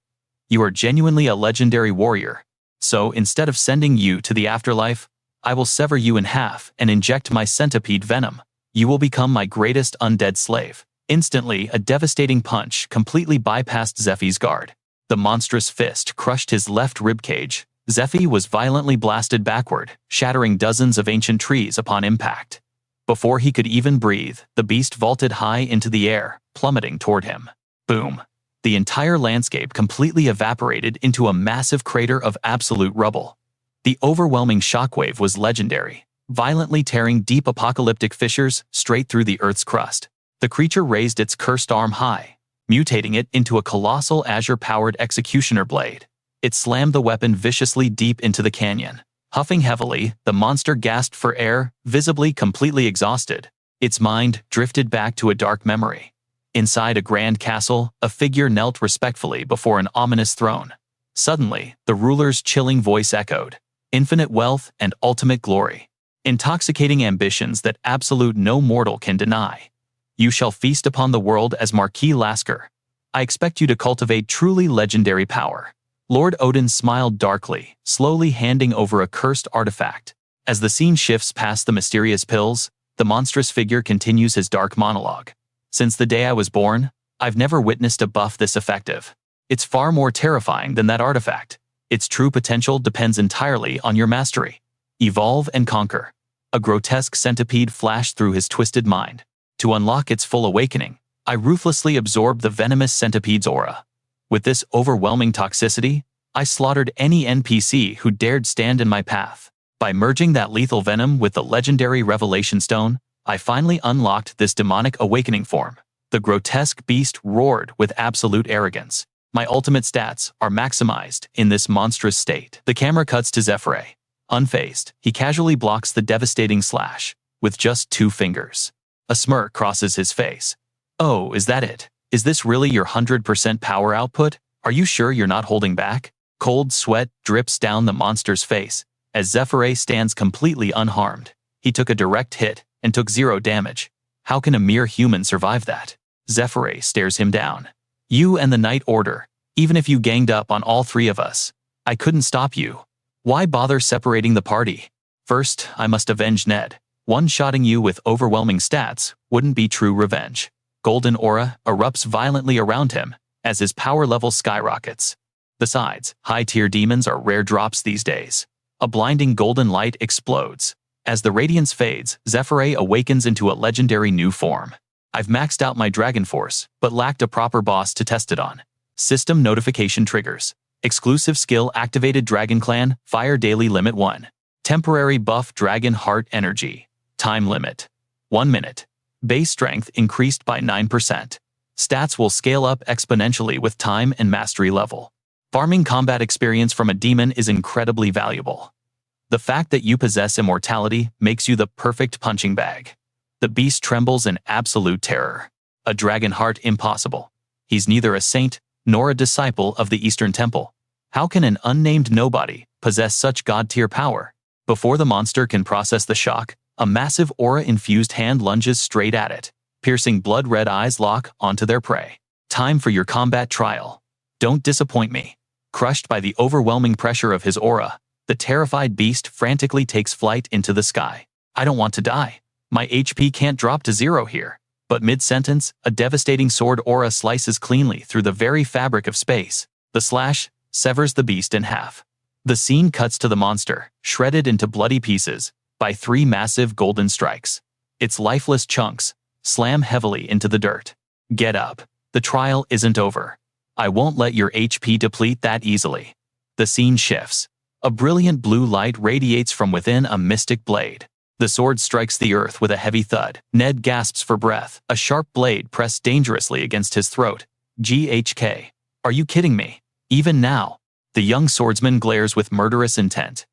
You are genuinely a legendary warrior. So instead of sending you to the afterlife, I will sever you in half and inject my centipede venom. You will become my greatest undead slave. Instantly, a devastating punch completely bypassed Zephyr's guard. The monstrous fist crushed his left ribcage. Zephyr was violently blasted backward, shattering dozens of ancient trees upon impact. Before he could even breathe, the beast vaulted high into the air, plummeting toward him. Boom! The entire landscape completely evaporated into a massive crater of absolute rubble. The overwhelming shockwave was legendary, violently tearing deep apocalyptic fissures straight through the Earth's crust. The creature raised its cursed arm high, mutating it into a colossal azure-powered executioner blade. It slammed the weapon viciously deep into the canyon. Huffing heavily, the monster gasped for air, visibly completely exhausted. Its mind drifted back to a dark memory. Inside a grand castle, a figure knelt respectfully before an ominous throne. Suddenly, the ruler's chilling voice echoed. Infinite wealth and ultimate glory. Intoxicating ambitions that absolute no mortal can deny. You shall feast upon the world as Marquis Lasker. I expect you to cultivate truly legendary power. Lord Odin smiled darkly, slowly handing over a cursed artifact. As the scene shifts past the mysterious pills, the monstrous figure continues his dark monologue. Since the day I was born, I've never witnessed a buff this effective. It's far more terrifying than that artifact. Its true potential depends entirely on your mastery. Evolve and conquer. A grotesque centipede flashed through his twisted mind. To unlock its full awakening, I ruthlessly absorbed the venomous centipede's aura. With this overwhelming toxicity, I slaughtered any NPC who dared stand in my path. By merging that lethal venom with the legendary Revelation Stone, I finally unlocked this demonic awakening form. The grotesque beast roared with absolute arrogance. My ultimate stats are maximized in this monstrous state. The camera cuts to Zephyr. Unfazed, he casually blocks the devastating slash with just 2 fingers. A smirk crosses his face. Oh, is that it? Is this really your 100% power output? Are you sure you're not holding back? Cold sweat drips down the monster's face as Zephyr stands completely unharmed. He took a direct hit and took 0 damage. How can a mere human survive that? Zephyr stares him down. You and the Night Order, even if you ganged up on all 3 of us, I couldn't stop you. Why bother separating the party? First, I must avenge Ned. One-shotting you with overwhelming stats wouldn't be true revenge. Golden aura erupts violently around him as his power level skyrockets. Besides, high-tier demons are rare drops these days. A blinding golden light explodes. As the radiance fades, Zephyr awakens into a legendary new form. I've maxed out my Dragon Force, but lacked a proper boss to test it on. System notification triggers. Exclusive skill activated Dragon Clan, Fire Daily Limit 1. Temporary buff Dragon Heart Energy. Time limit. 1 minute. Base strength increased by 9%. Stats will scale up exponentially with time and mastery level. Farming combat experience from a demon is incredibly valuable. The fact that you possess immortality makes you the perfect punching bag. The beast trembles in absolute terror. A dragon heart impossible. He's neither a saint nor a disciple of the Eastern Temple. How can an unnamed nobody possess such god-tier power? Before the monster can process the shock, a massive aura-infused hand lunges straight at it, piercing blood-red eyes lock onto their prey. Time for your combat trial. Don't disappoint me. Crushed by the overwhelming pressure of his aura, the terrified beast frantically takes flight into the sky. I don't want to die. My HP can't drop to 0 here. But mid-sentence, a devastating sword aura slices cleanly through the very fabric of space. The slash severs the beast in half. The scene cuts to the monster, shredded into bloody pieces by 3 massive golden strikes. Its lifeless chunks slam heavily into the dirt. Get up. The trial isn't over. I won't let your HP deplete that easily. The scene shifts. A brilliant blue light radiates from within a mystic blade. The sword strikes the earth with a heavy thud. Ned gasps for breath, a sharp blade pressed dangerously against his throat. GHK. Are you kidding me? Even now, the young swordsman glares with murderous intent.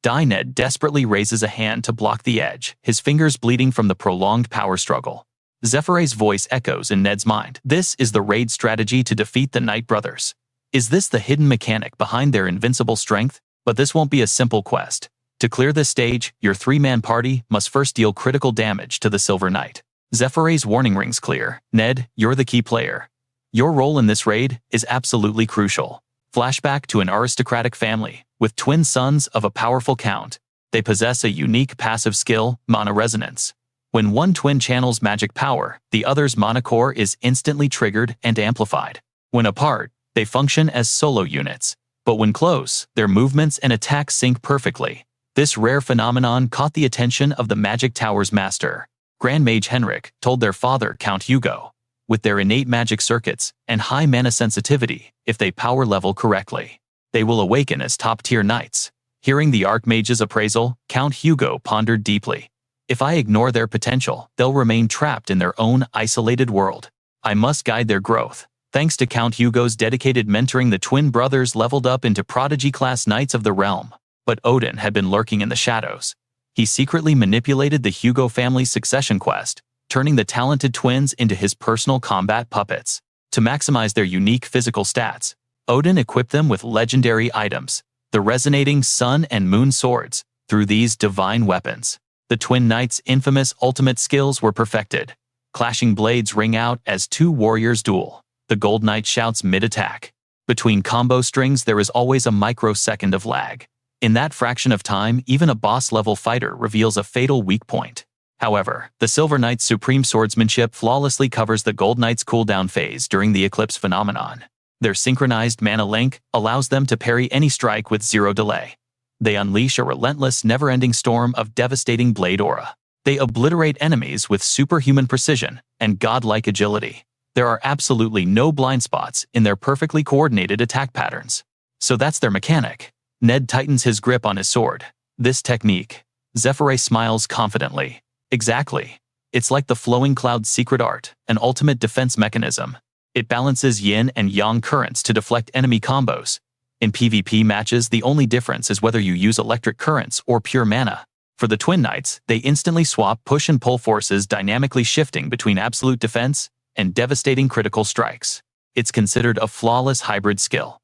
Ned desperately raises a hand to block the edge, his fingers bleeding from the prolonged power struggle. Zephyr's voice echoes in Ned's mind. This is the raid strategy to defeat the Knight brothers. Is this the hidden mechanic behind their invincible strength? But this won't be a simple quest. To clear this stage, your 3-man party must first deal critical damage to the Silver Knight. Zephyr's warning rings clear. Ned, you're the key player. Your role in this raid is absolutely crucial. Flashback to an aristocratic family, with twin sons of a powerful count. They possess a unique passive skill, mana resonance. When one twin channels magic power, the other's mana core is instantly triggered and amplified. When apart, they function as solo units. But when close, their movements and attacks sync perfectly. This rare phenomenon caught the attention of the Magic Tower's master. Grand Mage Henrik told their father, Count Hugo, with their innate magic circuits and high mana sensitivity, if they power level correctly, they will awaken as top-tier knights. Hearing the Archmage's appraisal, Count Hugo pondered deeply. If I ignore their potential, they'll remain trapped in their own isolated world. I must guide their growth. Thanks to Count Hugo's dedicated mentoring, the twin brothers leveled up into prodigy-class knights of the realm. But Odin had been lurking in the shadows. He secretly manipulated the Hugo family's succession quest, turning the talented twins into his personal combat puppets. To maximize their unique physical stats, Odin equipped them with legendary items, the resonating sun and moon swords. Through these divine weapons, the twin knights' infamous ultimate skills were perfected. Clashing blades ring out as 2 warriors duel. The Gold Knight shouts mid-attack. Between combo strings there is always a microsecond of lag. In that fraction of time, even a boss-level fighter reveals a fatal weak point. However, the Silver Knight's supreme swordsmanship flawlessly covers the Gold Knight's cooldown phase during the eclipse phenomenon. Their synchronized mana link allows them to parry any strike with 0 delay. They unleash a relentless, never-ending storm of devastating blade aura. They obliterate enemies with superhuman precision and godlike agility. There are absolutely no blind spots in their perfectly coordinated attack patterns. So that's their mechanic. Ned tightens his grip on his sword. This technique. Zephyr smiles confidently. Exactly. It's like the flowing cloud's secret art, an ultimate defense mechanism. It balances yin and yang currents to deflect enemy combos. In PvP matches, the only difference is whether you use electric currents or pure mana. For the Twin Knights, they instantly swap push and pull forces, dynamically shifting between absolute defense and devastating critical strikes. It's considered a flawless hybrid skill.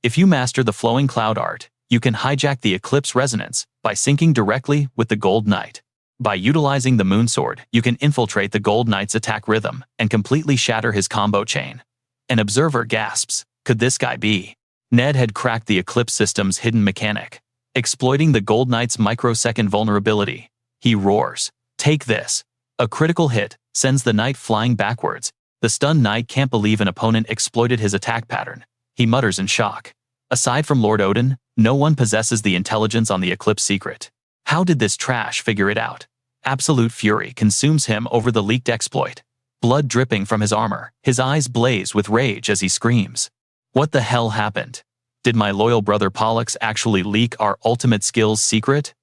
If you master the flowing cloud art, you can hijack the Eclipse resonance by syncing directly with the Gold Knight. By utilizing the Moon Sword, you can infiltrate the Gold Knight's attack rhythm and completely shatter his combo chain. An observer gasps, could this guy be? Ned had cracked the Eclipse system's hidden mechanic. Exploiting the Gold Knight's microsecond vulnerability, he roars, take this. A critical hit sends the Knight flying backwards. The stunned Knight can't believe an opponent exploited his attack pattern. He mutters in shock. Aside from Lord Odin, no one possesses the intelligence on the Eclipse secret. How did this trash figure it out? Absolute fury consumes him over the leaked exploit. Blood dripping from his armor, his eyes blaze with rage as he screams. What the hell happened? Did my loyal brother Pollux actually leak our ultimate skills secret?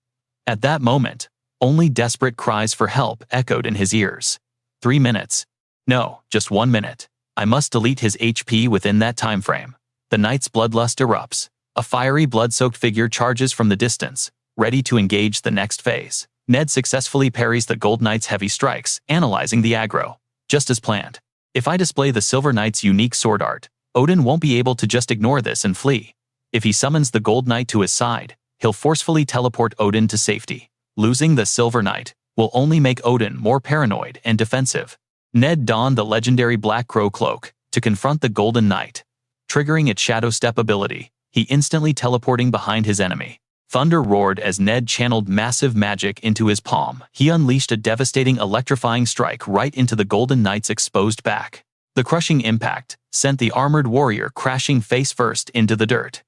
At that moment, only desperate cries for help echoed in his ears. 3 minutes. No, just 1 minute. I must delete his HP within that time frame. The Knight's bloodlust erupts. A fiery, blood-soaked figure charges from the distance, ready to engage the next phase. Ned successfully parries the Gold Knight's heavy strikes, analyzing the aggro. Just as planned. If I display the Silver Knight's unique sword art, Odin won't be able to just ignore this and flee. If he summons the Gold Knight to his side, he'll forcefully teleport Odin to safety. Losing the Silver Knight will only make Odin more paranoid and defensive. Ned donned the legendary Black Crow cloak to confront the Golden Knight. Triggering its Shadow Step ability, he instantly teleporting behind his enemy. Thunder roared as Ned channeled massive magic into his palm. He unleashed a devastating electrifying strike right into the Golden Knight's exposed back. The crushing impact sent the armored warrior crashing face first into the dirt.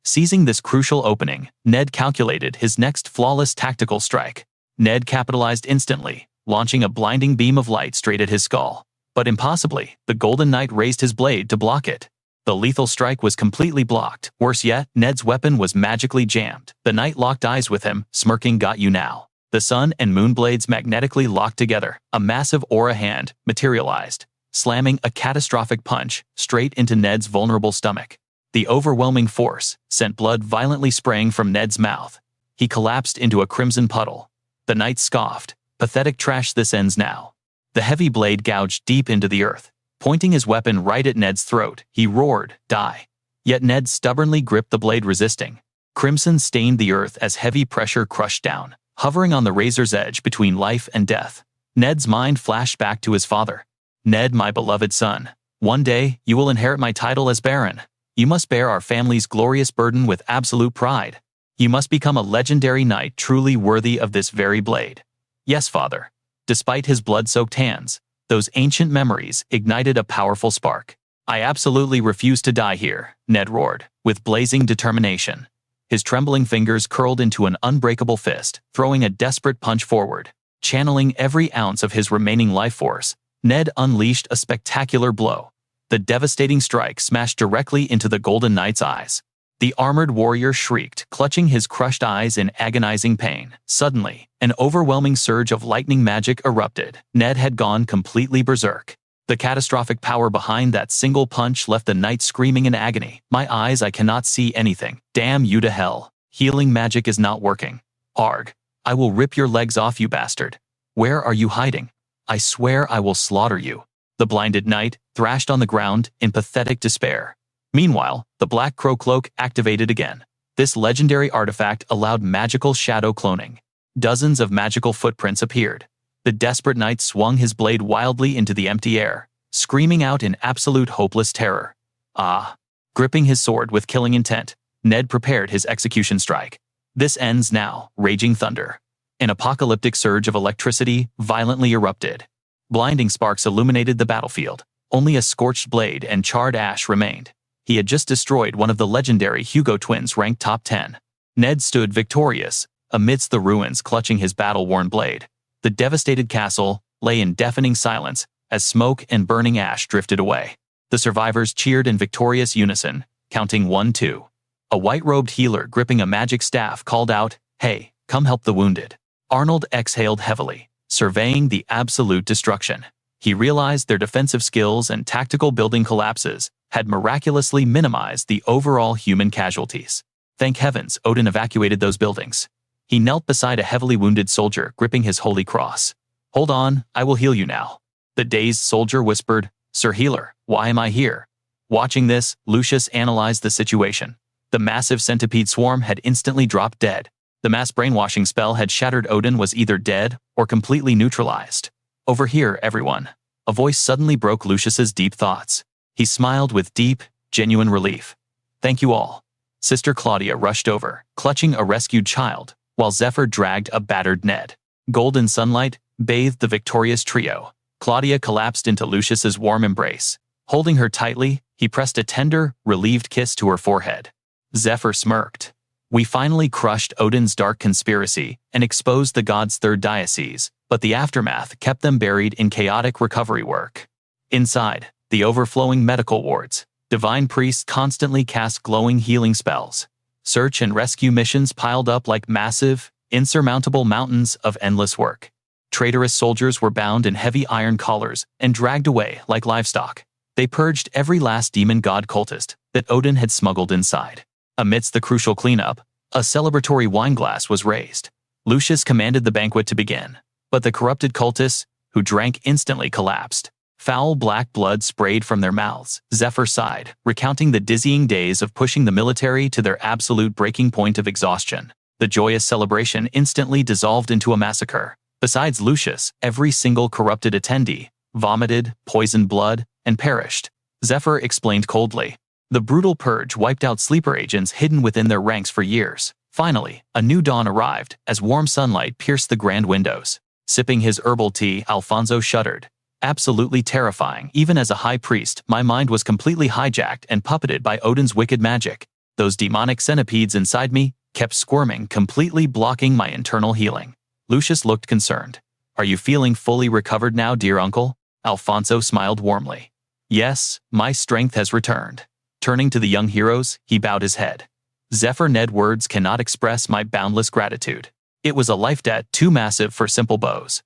Seizing this crucial opening, Ned calculated his next flawless tactical strike. Ned capitalized instantly, launching a blinding beam of light straight at his skull. But impossibly, the Golden Knight raised his blade to block it. The lethal strike was completely blocked. Worse yet, Ned's weapon was magically jammed. The knight locked eyes with him, smirking, "Got you now." The sun and moon blades magnetically locked together. A massive aura hand materialized, slamming a catastrophic punch straight into Ned's vulnerable stomach. The overwhelming force sent blood violently spraying from Ned's mouth. He collapsed into a crimson puddle. The knight scoffed, "Pathetic trash, this ends now." The heavy blade gouged deep into the earth. Pointing his weapon right at Ned's throat, he roared, "Die." Yet Ned stubbornly gripped the blade, resisting. Crimson stained the earth as heavy pressure crushed down, hovering on the razor's edge between life and death. Ned's mind flashed back to his father. "Ned, my beloved son, one day you will inherit my title as Baron. You must bear our family's glorious burden with absolute pride. You must become a legendary knight truly worthy of this very blade." "Yes, father." Despite his blood-soaked hands, those ancient memories ignited a powerful spark. "I absolutely refuse to die here," Ned roared, with blazing determination. His trembling fingers curled into an unbreakable fist, throwing a desperate punch forward. Channeling every ounce of his remaining life force, Ned unleashed a spectacular blow. The devastating strike smashed directly into the Golden Knight's eyes. The armored warrior shrieked, clutching his crushed eyes in agonizing pain. Suddenly, an overwhelming surge of lightning magic erupted. Ned had gone completely berserk. The catastrophic power behind that single punch left the knight screaming in agony. "My eyes, I cannot see anything. Damn you to hell. Healing magic is not working. Arg. I will rip your legs off, you bastard. Where are you hiding? I swear I will slaughter you." The blinded knight thrashed on the ground in pathetic despair. Meanwhile, the Black Crow cloak activated again. This legendary artifact allowed magical shadow cloning. Dozens of magical footprints appeared. The desperate knight swung his blade wildly into the empty air, screaming out in absolute hopeless terror. "Ah!" Gripping his sword with killing intent, Ned prepared his execution strike. "This ends now," raging thunder. An apocalyptic surge of electricity violently erupted. Blinding sparks illuminated the battlefield. Only a scorched blade and charred ash remained. He had just destroyed one of the legendary Hugo twins ranked top 10. Ned stood victorious amidst the ruins, clutching his battle-worn blade. The devastated castle lay in deafening silence as smoke and burning ash drifted away. The survivors cheered in victorious unison, counting 1-2. A white-robed healer gripping a magic staff called out, "Hey, come help the wounded." Arnold exhaled heavily, surveying the absolute destruction. He realized their defensive skills and tactical building collapses had miraculously minimized the overall human casualties. Thank heavens Odin evacuated those buildings. He knelt beside a heavily wounded soldier gripping his holy cross. "Hold on, I will heal you now." The dazed soldier whispered, "Sir Healer, why am I here?" Watching this, Lucius analyzed the situation. The massive centipede swarm had instantly dropped dead. The mass brainwashing spell had shattered. Odin was either dead or completely neutralized. "Over here, everyone." A voice suddenly broke Lucius's deep thoughts. He smiled with deep, genuine relief. "Thank you all." Sister Claudia rushed over, clutching a rescued child, while Zephyr dragged a battered Ned. Golden sunlight bathed the victorious trio. Claudia collapsed into Lucius's warm embrace. Holding her tightly, he pressed a tender, relieved kiss to her forehead. Zephyr smirked. "We finally crushed Odin's dark conspiracy and exposed the god's third diocese, but the aftermath kept them buried in chaotic recovery work." Inside, the overflowing medical wards, divine priests constantly cast glowing healing spells. Search and rescue missions piled up like massive, insurmountable mountains of endless work. Traitorous soldiers were bound in heavy iron collars and dragged away like livestock. They purged every last demon god cultist that Odin had smuggled inside. Amidst the crucial cleanup, a celebratory wineglass was raised. Lucius commanded the banquet to begin, but the corrupted cultists, who drank, instantly collapsed. Foul black blood sprayed from their mouths. Zephyr sighed, recounting the dizzying days of pushing the military to their absolute breaking point of exhaustion. The joyous celebration instantly dissolved into a massacre. Besides Lucius, every single corrupted attendee vomited, poisoned blood, and perished. Zephyr explained coldly. The brutal purge wiped out sleeper agents hidden within their ranks for years. Finally, a new dawn arrived as warm sunlight pierced the grand windows. Sipping his herbal tea, Alfonso shuddered. Absolutely terrifying. Even as a high priest, my mind was completely hijacked and puppeted by Odin's wicked magic. Those demonic centipedes inside me kept squirming, completely blocking my internal healing. Lucius looked concerned. Are you feeling fully recovered now, dear uncle? Alfonso smiled warmly. Yes, my strength has returned. Turning to the young heroes, he bowed his head. Zephyr, Ned, words cannot express my boundless gratitude. It was a life debt too massive for simple bows.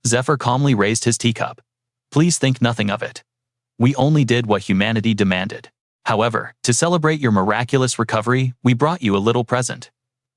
Zephyr calmly raised his teacup. Please think nothing of it. We only did what humanity demanded. However, to celebrate your miraculous recovery, we brought you a little present.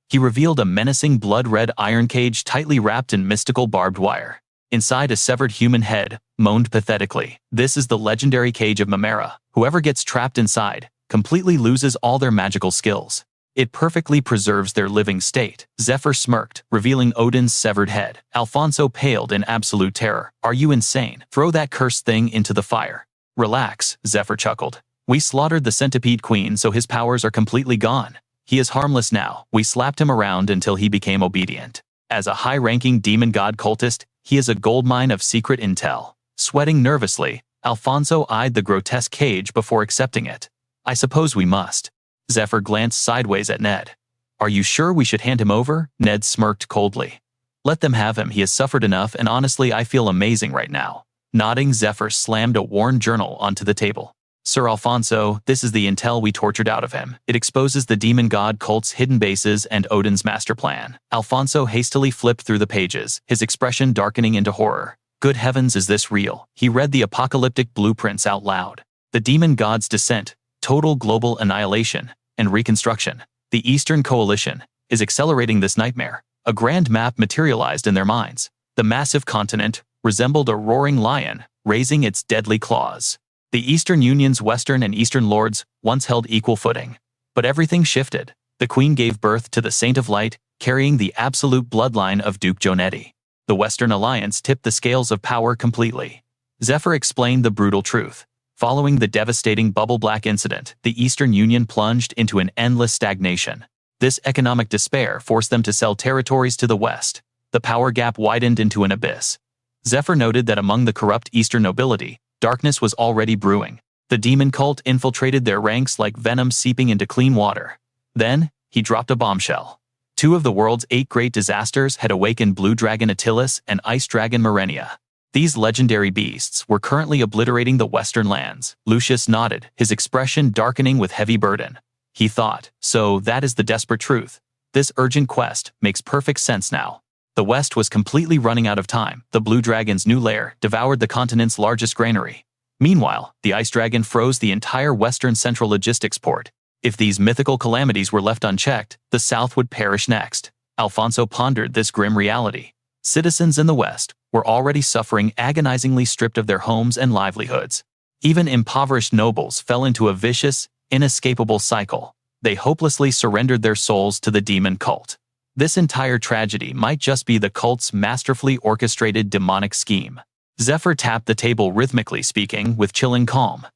He revealed a menacing blood-red iron cage tightly wrapped in mystical barbed wire. Inside, a severed human head moaned pathetically. This is the legendary cage of Mamera. Whoever gets trapped inside completely loses all their magical skills. It perfectly preserves their living state. Zephyr smirked, revealing Odin's severed head. Alfonso paled in absolute terror. Are you insane? Throw that cursed thing into the fire. Relax, Zephyr chuckled. We slaughtered the centipede queen, so his powers are completely gone. He is harmless now. We slapped him around until he became obedient. As a high-ranking demon god cultist, he is a goldmine of secret intel. Sweating nervously, Alfonso eyed the grotesque cage before accepting it. I suppose we must. Zephyr glanced sideways at Ned. Are you sure we should hand him over? Ned smirked coldly. Let them have him. He has suffered enough, and honestly, I feel amazing right now. Nodding, Zephyr slammed a worn journal onto the table. Sir Alfonso, this is the intel we tortured out of him. It exposes the demon god cult's hidden bases and Odin's master plan. Alfonso hastily flipped through the pages, his expression darkening into horror. Good heavens, is this real? He read the apocalyptic blueprints out loud. The demon god's descent, total global annihilation, and reconstruction. The Eastern Coalition is accelerating this nightmare. A grand map materialized in their minds. The massive continent resembled a roaring lion, raising its deadly claws. The Eastern Union's Western and Eastern lords once held equal footing. But everything shifted. The Queen gave birth to the Saint of Light, carrying the absolute bloodline of Duke Jonetti. The Western Alliance tipped the scales of power completely. Zephyr explained the brutal truth. Following the devastating Bubble Black incident, the Eastern Union plunged into an endless stagnation. This economic despair forced them to sell territories to the West. The power gap widened into an abyss. Zephyr noted that among the corrupt Eastern nobility, darkness was already brewing. The demon cult infiltrated their ranks like venom seeping into clean water. Then, he dropped a bombshell. 2 of the world's 8 great disasters had awakened Blue Dragon Attilas and Ice Dragon Marenia. These legendary beasts were currently obliterating the Western lands. Lucius nodded, his expression darkening with heavy burden. He thought, so that is the desperate truth. This urgent quest makes perfect sense now. The West was completely running out of time. The Blue Dragon's new lair devoured the continent's largest granary. Meanwhile, the Ice Dragon froze the entire Western central logistics port. If these mythical calamities were left unchecked, the South would perish next. Alfonso pondered this grim reality. Citizens in the West were already suffering, agonizingly stripped of their homes and livelihoods. Even impoverished nobles fell into a vicious, inescapable cycle. They hopelessly surrendered their souls to the demon cult. This entire tragedy might just be the cult's masterfully orchestrated demonic scheme. Zephyr tapped the table rhythmically, speaking with chilling calm.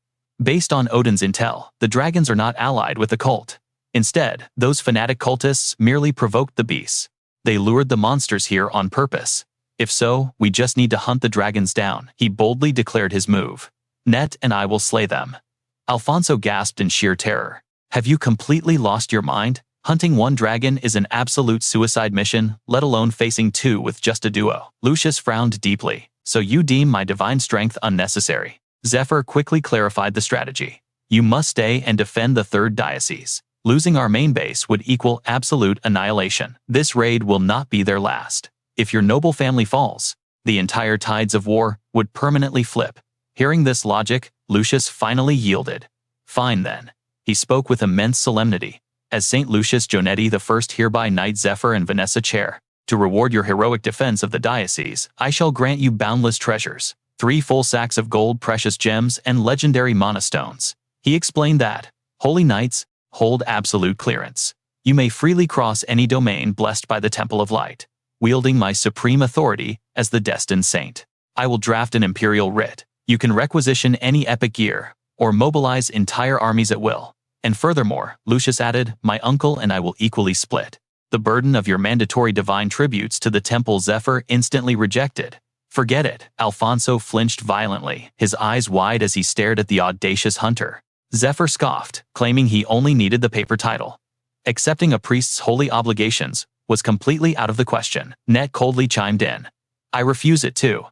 Based on Odin's intel, the dragons are not allied with the cult. Instead, those fanatic cultists merely provoked the beasts. They lured the monsters here on purpose. If so, we just need to hunt the dragons down. He boldly declared his move. Net and I will slay them. Alfonso gasped in sheer terror. Have you completely lost your mind? Hunting 1 dragon is an absolute suicide mission, let alone facing 2 with just a duo. Lucius frowned deeply. So you deem my divine strength unnecessary? Zephyr quickly clarified the strategy. You must stay and defend the 3rd diocese. Losing our main base would equal absolute annihilation. This raid will not be their last. If your noble family falls, the entire tides of war would permanently flip. Hearing this logic, Lucius finally yielded. Fine then. He spoke with immense solemnity. As St. Lucius Jonetti I hereby knight Zephyr and Vanessa Chair, to reward your heroic defense of the diocese, I shall grant you boundless treasures, 3 full sacks of gold, precious gems, and legendary monastones. He explained that, holy knights, hold absolute clearance. You may freely cross any domain blessed by the Temple of Light, wielding my supreme authority as the destined saint. I will draft an imperial writ. You can requisition any epic gear, or mobilize entire armies at will. And furthermore, Lucius added, my uncle and I will equally split The burden of your mandatory divine tributes to the temple Zephyr instantly rejected. Forget it. Alfonso flinched violently, his eyes wide as he stared at the audacious hunter. Zephyr scoffed, claiming he only needed the paper title. Accepting a priest's holy obligations was completely out of the question. Net coldly chimed in. I refuse it too.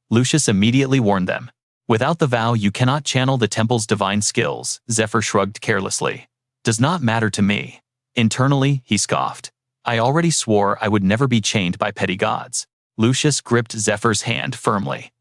Lucius immediately warned them. Without the vow you cannot channel the temple's divine skills. Zephyr shrugged carelessly. Does not matter to me. Internally, he scoffed. I already swore I would never be chained by petty gods. Lucius gripped Zephyr's hand firmly.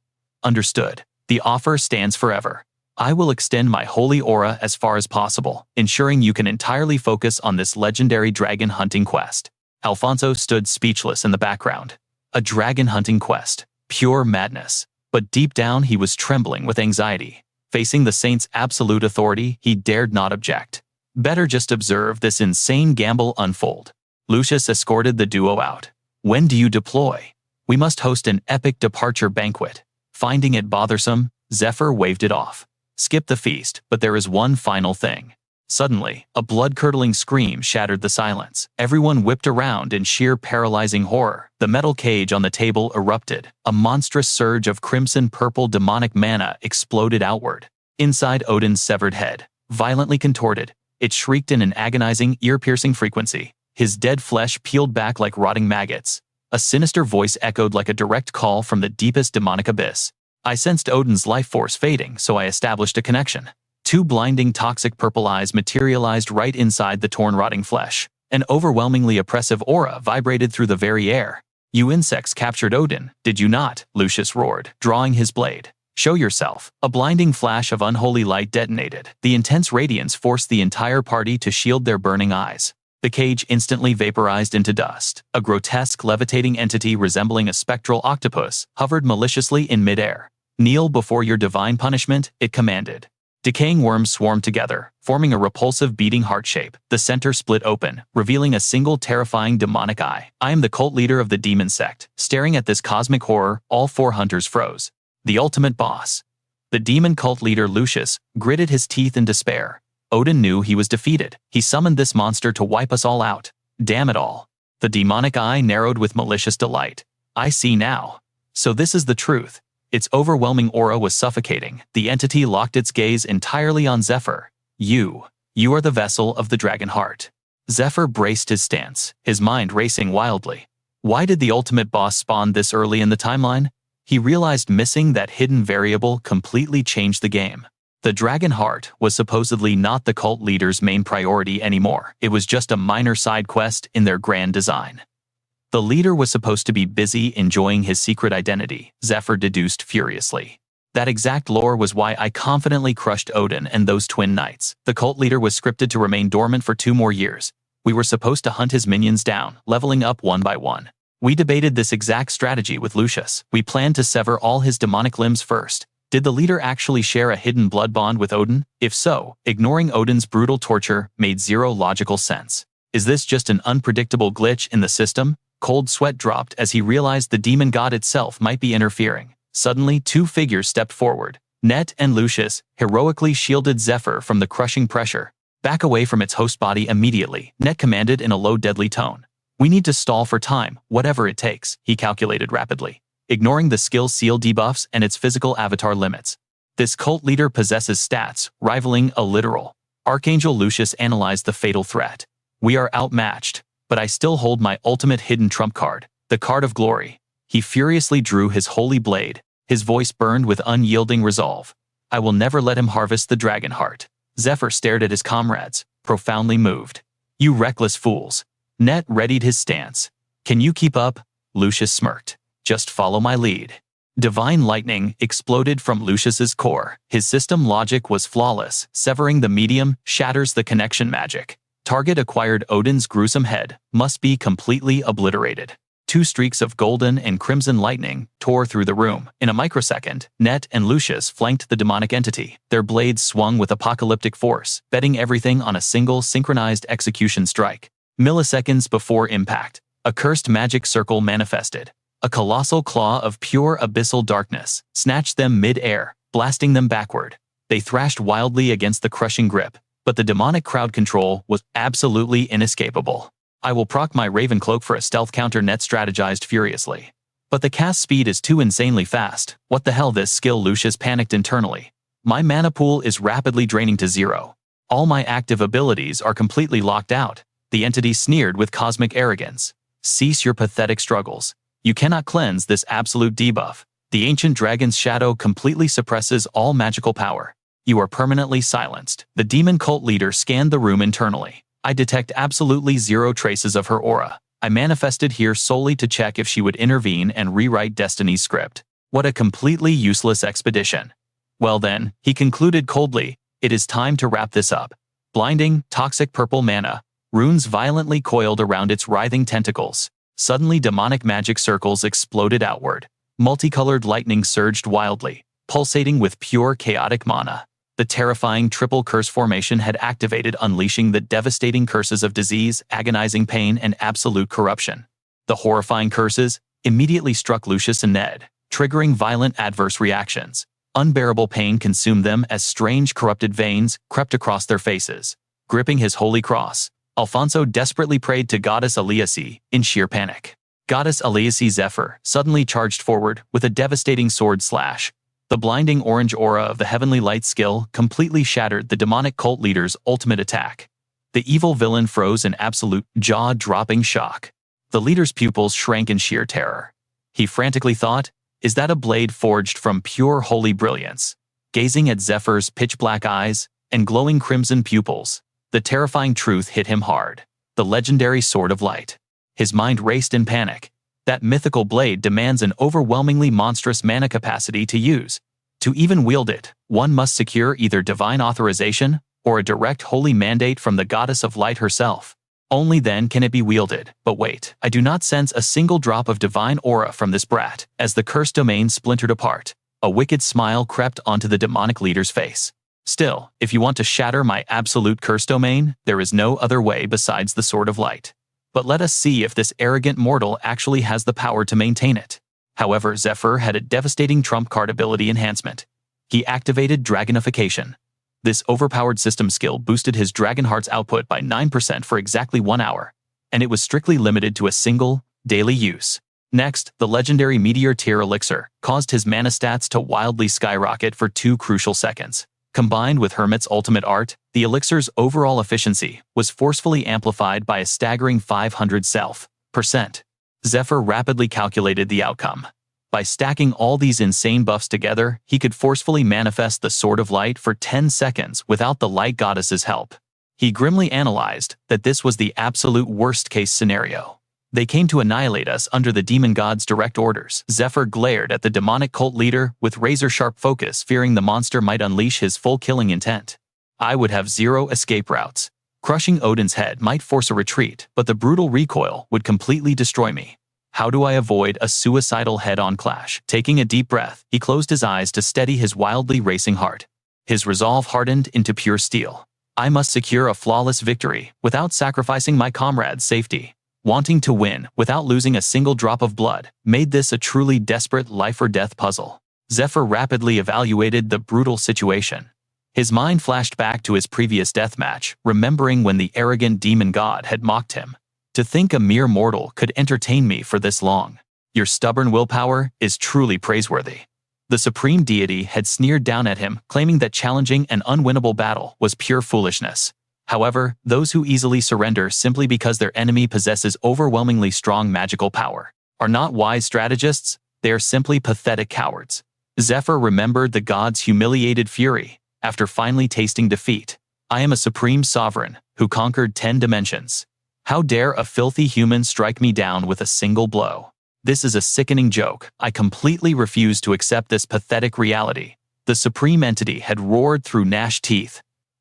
Understood. The offer stands forever. I will extend my holy aura as far as possible, ensuring you can entirely focus on this legendary dragon hunting quest. Alfonso stood speechless in the background. A dragon hunting quest. Pure madness. But deep down he was trembling with anxiety. Facing the saint's absolute authority, he dared not object. Better just observe this insane gamble unfold. Lucius escorted the duo out. When do you deploy? We must host an epic departure banquet. Finding it bothersome, Zephyr waved it off. Skip the feast, but there is one final thing. Suddenly, a blood-curdling scream shattered the silence. Everyone whipped around in sheer paralyzing horror. The metal cage on the table erupted. A monstrous surge of crimson-purple demonic mana exploded outward. Inside Odin's severed head, violently contorted, it shrieked in an agonizing, ear-piercing frequency. His dead flesh peeled back like rotting maggots. A sinister voice echoed like a direct call from the deepest demonic abyss. I sensed Odin's life force fading, so I established a connection. Two blinding toxic purple eyes materialized right inside the torn rotting flesh. An overwhelmingly oppressive aura vibrated through the very air. You insects captured Odin, did you not? Lucius roared, drawing his blade. Show yourself. A blinding flash of unholy light detonated. The intense radiance forced the entire party to shield their burning eyes. The cage instantly vaporized into dust. A grotesque levitating entity resembling a spectral octopus hovered maliciously in midair. Kneel before your divine punishment, it commanded. Decaying worms swarmed together, forming a repulsive beating heart shape. The center split open, revealing a single terrifying demonic eye. I am the cult leader of the demon sect. Staring at this cosmic horror, all four hunters froze. The ultimate boss. The demon cult leader Lucius gritted his teeth in despair. Odin knew he was defeated. He summoned this monster to wipe us all out. Damn it all. The demonic eye narrowed with malicious delight. I see now. So this is the truth. Its overwhelming aura was suffocating. The entity locked its gaze entirely on Zephyr. You are the vessel of the dragon heart. Zephyr braced his stance, his mind racing wildly. Why did the ultimate boss spawn this early in the timeline? He realized missing that hidden variable completely changed the game. The dragon heart was supposedly not the cult leader's main priority anymore. It was just a minor side quest in their grand design. The leader was supposed to be busy enjoying his secret identity, Zephyr deduced furiously. That exact lore was why I confidently crushed Odin and those twin knights. The cult leader was scripted to remain dormant for 2 more years. We were supposed to hunt his minions down, leveling up one by one. We debated this exact strategy with Lucius. We planned to sever all his demonic limbs first. Did the leader actually share a hidden blood bond with Odin? If so, ignoring Odin's brutal torture made zero logical sense. Is this just an unpredictable glitch in the system? Cold sweat dropped as he realized the demon god itself might be interfering. Suddenly, 2 figures stepped forward. Net and Lucius heroically shielded Zephyr from the crushing pressure. Back away from its host body immediately, Net commanded in a low deadly tone. We need to stall for time, whatever it takes, he calculated rapidly, ignoring the skill seal debuffs and its physical avatar limits. This cult leader possesses stats rivaling a literal. Archangel Lucius analyzed the fatal threat. We are outmatched, but I still hold my ultimate hidden trump card, the card of glory. He furiously drew his holy blade. His voice burned with unyielding resolve. I will never let him harvest the dragon heart. Zephyr stared at his comrades, profoundly moved. You reckless fools. Net readied his stance. Can you keep up? Lucius smirked. Just follow my lead. Divine lightning exploded from Lucius's core. His system logic was flawless. Severing the medium shatters the connection magic. Target acquired Odin's gruesome head must be completely obliterated. 2 streaks of golden and crimson lightning tore through the room. In a microsecond, Net and Lucius flanked the demonic entity. Their blades swung with apocalyptic force, betting everything on a single synchronized execution strike. Milliseconds before impact, a cursed magic circle manifested. A colossal claw of pure abyssal darkness snatched them mid-air, blasting them backward. They thrashed wildly against the crushing grip, but the demonic crowd control was absolutely inescapable. I will proc my Raven Cloak for a stealth counter. Net strategized furiously. But the cast speed is too insanely fast. What the hell this skill? Lucius panicked internally. My mana pool is rapidly draining to 0. All my active abilities are completely locked out. The entity sneered with cosmic arrogance. Cease your pathetic struggles. You cannot cleanse this absolute debuff. The ancient dragon's shadow completely suppresses all magical power. You are permanently silenced. The demon cult leader scanned the room internally. I detect absolutely 0 traces of her aura. I manifested here solely to check if she would intervene and rewrite Destiny's script. What a completely useless expedition. Well then, he concluded coldly, it is time to wrap this up. Blinding, toxic purple mana, runes violently coiled around its writhing tentacles. Suddenly demonic magic circles exploded outward. Multicolored lightning surged wildly, pulsating with pure chaotic mana. The terrifying triple curse formation had activated, unleashing the devastating curses of disease, agonizing pain, and absolute corruption. The horrifying curses immediately struck Lucius and Ned, triggering violent adverse reactions. Unbearable pain consumed them as strange corrupted veins crept across their faces. Gripping his holy cross, Alfonso desperately prayed to Goddess Aliasi in sheer panic. Goddess Aliasi Zephyr suddenly charged forward with a devastating sword slash. The blinding orange aura of the Heavenly Light skill completely shattered the demonic cult leader's ultimate attack. The evil villain froze in absolute jaw-dropping shock. The leader's pupils shrank in sheer terror. He frantically thought, is that a blade forged from pure holy brilliance? Gazing at Zephyr's pitch-black eyes and glowing crimson pupils, the terrifying truth hit him hard. The legendary Sword of Light. His mind raced in panic. That mythical blade demands an overwhelmingly monstrous mana capacity to use. To even wield it, one must secure either divine authorization or a direct holy mandate from the Goddess of Light herself. Only then can it be wielded. But wait, I do not sense a single drop of divine aura from this brat. As the cursed domain splintered apart, a wicked smile crept onto the demonic leader's face. Still, if you want to shatter my absolute curse domain, there is no other way besides the Sword of Light. But let us see if this arrogant mortal actually has the power to maintain it. However, Zephyr had a devastating trump card ability enhancement. He activated Dragonification. This overpowered system skill boosted his Dragon Heart's output by 9% for exactly 1 hour, and it was strictly limited to a single, daily use. Next, the legendary Meteor Tier Elixir caused his mana stats to wildly skyrocket for 2 crucial seconds. Combined with Hermit's ultimate art, the elixir's overall efficiency was forcefully amplified by a staggering 500%. Zephyr rapidly calculated the outcome. By stacking all these insane buffs together, he could forcefully manifest the Sword of Light for 10 seconds without the Light Goddess's help. He grimly analyzed that this was the absolute worst-case scenario. They came to annihilate us under the demon god's direct orders. Zephyr glared at the demonic cult leader with razor-sharp focus, fearing the monster might unleash his full killing intent. I would have 0 escape routes. Crushing Odin's head might force a retreat, but the brutal recoil would completely destroy me. How do I avoid a suicidal head-on clash? Taking a deep breath, he closed his eyes to steady his wildly racing heart. His resolve hardened into pure steel. I must secure a flawless victory without sacrificing my comrade's safety. Wanting to win without losing a single drop of blood made this a truly desperate life-or-death puzzle. Zephyr rapidly evaluated the brutal situation. His mind flashed back to his previous deathmatch, remembering when the arrogant demon god had mocked him. To think a mere mortal could entertain me for this long. Your stubborn willpower is truly praiseworthy. The supreme deity had sneered down at him, claiming that challenging an unwinnable battle was pure foolishness. However, those who easily surrender simply because their enemy possesses overwhelmingly strong magical power are not wise strategists, they are simply pathetic cowards. Zephyr remembered the god's humiliated fury after finally tasting defeat. I am a supreme sovereign who conquered 10 dimensions. How dare a filthy human strike me down with a single blow? This is a sickening joke. I completely refuse to accept this pathetic reality. The supreme entity had roared through gnashed teeth.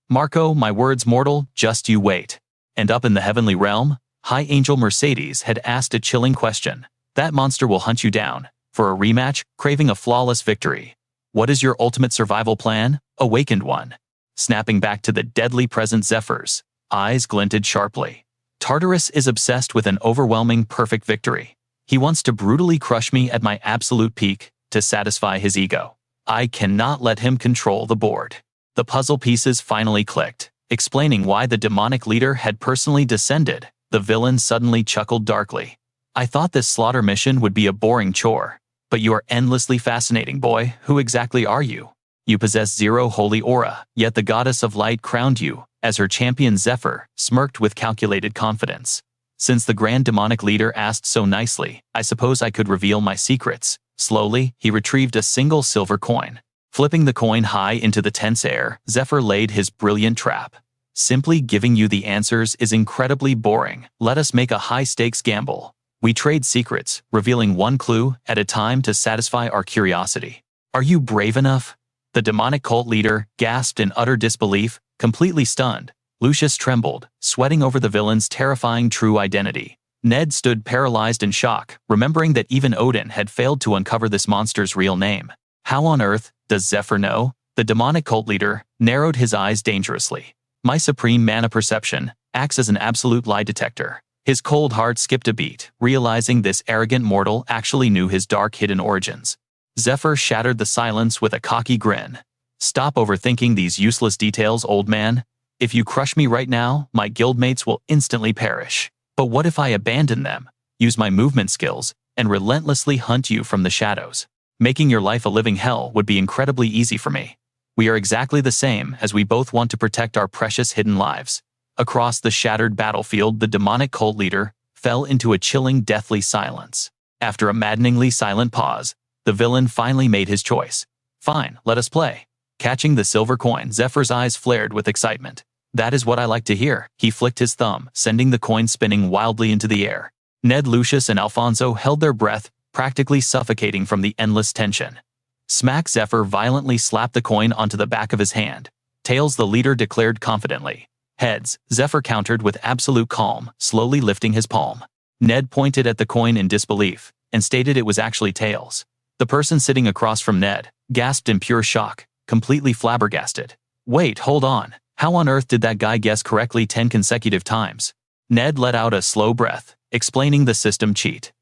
Marco, my words mortal, just you wait. And up in the heavenly realm, High Angel Mercedes had asked a chilling question. That monster will hunt you down, for a rematch, craving a flawless victory. What is your ultimate survival plan, awakened one? Snapping back to the deadly present Zephyr's eyes glinted sharply. Tartarus is obsessed with an overwhelming perfect victory. He wants to brutally crush me at my absolute peak to satisfy his ego. I cannot let him control the board. The puzzle pieces finally clicked, explaining why the demonic leader had personally descended The villain suddenly chuckled darkly. I thought this slaughter mission would be a boring chore. But you are endlessly fascinating, boy. Who exactly are you? You possess zero holy aura, yet the goddess of light crowned you as her champion. Zephyr smirked with calculated confidence. Since the grand demonic leader asked so nicely, I suppose I could reveal my secrets. Slowly, he retrieved a single silver coin. Flipping the coin high into the tense air, Zephyr laid his brilliant trap. Simply giving you the answers is incredibly boring. Let us make a high-stakes gamble. We trade secrets, revealing one clue at a time to satisfy our curiosity. Are you brave enough? The demonic cult leader gasped in utter disbelief, completely stunned. Lucius trembled, sweating over the villain's terrifying true identity. Ned stood paralyzed in shock, remembering that even Odin had failed to uncover this monster's real name. How on earth does Zephyr know? The demonic cult leader narrowed his eyes dangerously. My supreme mana perception acts as an absolute lie detector. His cold heart skipped a beat, realizing this arrogant mortal actually knew his dark hidden origins. Zephyr shattered the silence with a cocky grin. Stop overthinking these useless details, old man. If you crush me right now, my guildmates will instantly perish. But what if I abandon them, use my movement skills, and relentlessly hunt you from the shadows? Making your life a living hell would be incredibly easy for me. We are exactly the same, as we both want to protect our precious hidden lives. Across the shattered battlefield, the demonic cult leader fell into a chilling, deathly silence. After a maddeningly silent pause, the villain finally made his choice. Fine, let us play. Catching the silver coin, Zephyr's eyes flared with excitement. That is what I like to hear. He flicked his thumb, sending the coin spinning wildly into the air. Ned, Lucius, and Alfonso held their breath, practically suffocating from the endless tension. Smack! Zephyr violently slapped the coin onto the back of his hand. Tails, the leader declared confidently. Heads, Zephyr countered with absolute calm, slowly lifting his palm. Ned pointed at the coin in disbelief and stated it was actually tails. The person sitting across from Ned gasped in pure shock, completely flabbergasted. Wait, hold on. How on earth did that guy guess correctly 10 consecutive times? Ned let out a slow breath, explaining the system cheat.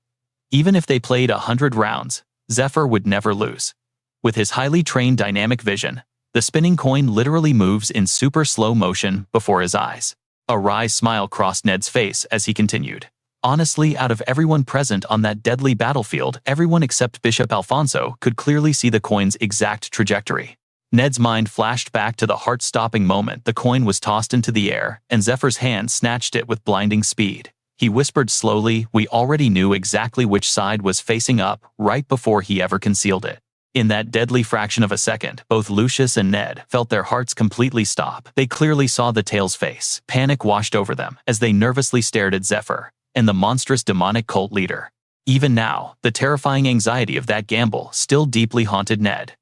Even if they played 100 rounds, Zephyr would never lose. With his highly trained dynamic vision, the spinning coin literally moves in super slow motion before his eyes. A wry smile crossed Ned's face as he continued. Honestly, out of everyone present on that deadly battlefield, everyone except Bishop Alfonso could clearly see the coin's exact trajectory. Ned's mind flashed back to the heart-stopping moment the coin was tossed into the air, and Zephyr's hand snatched it with blinding speed. He whispered slowly, "We already knew exactly which side was facing up right before he ever concealed it." In that deadly fraction of a second, both Lucius and Ned felt their hearts completely stop. They clearly saw the tail's face. Panic washed over them as they nervously stared at Zephyr and the monstrous demonic cult leader. Even now, the terrifying anxiety of that gamble still deeply haunted Ned.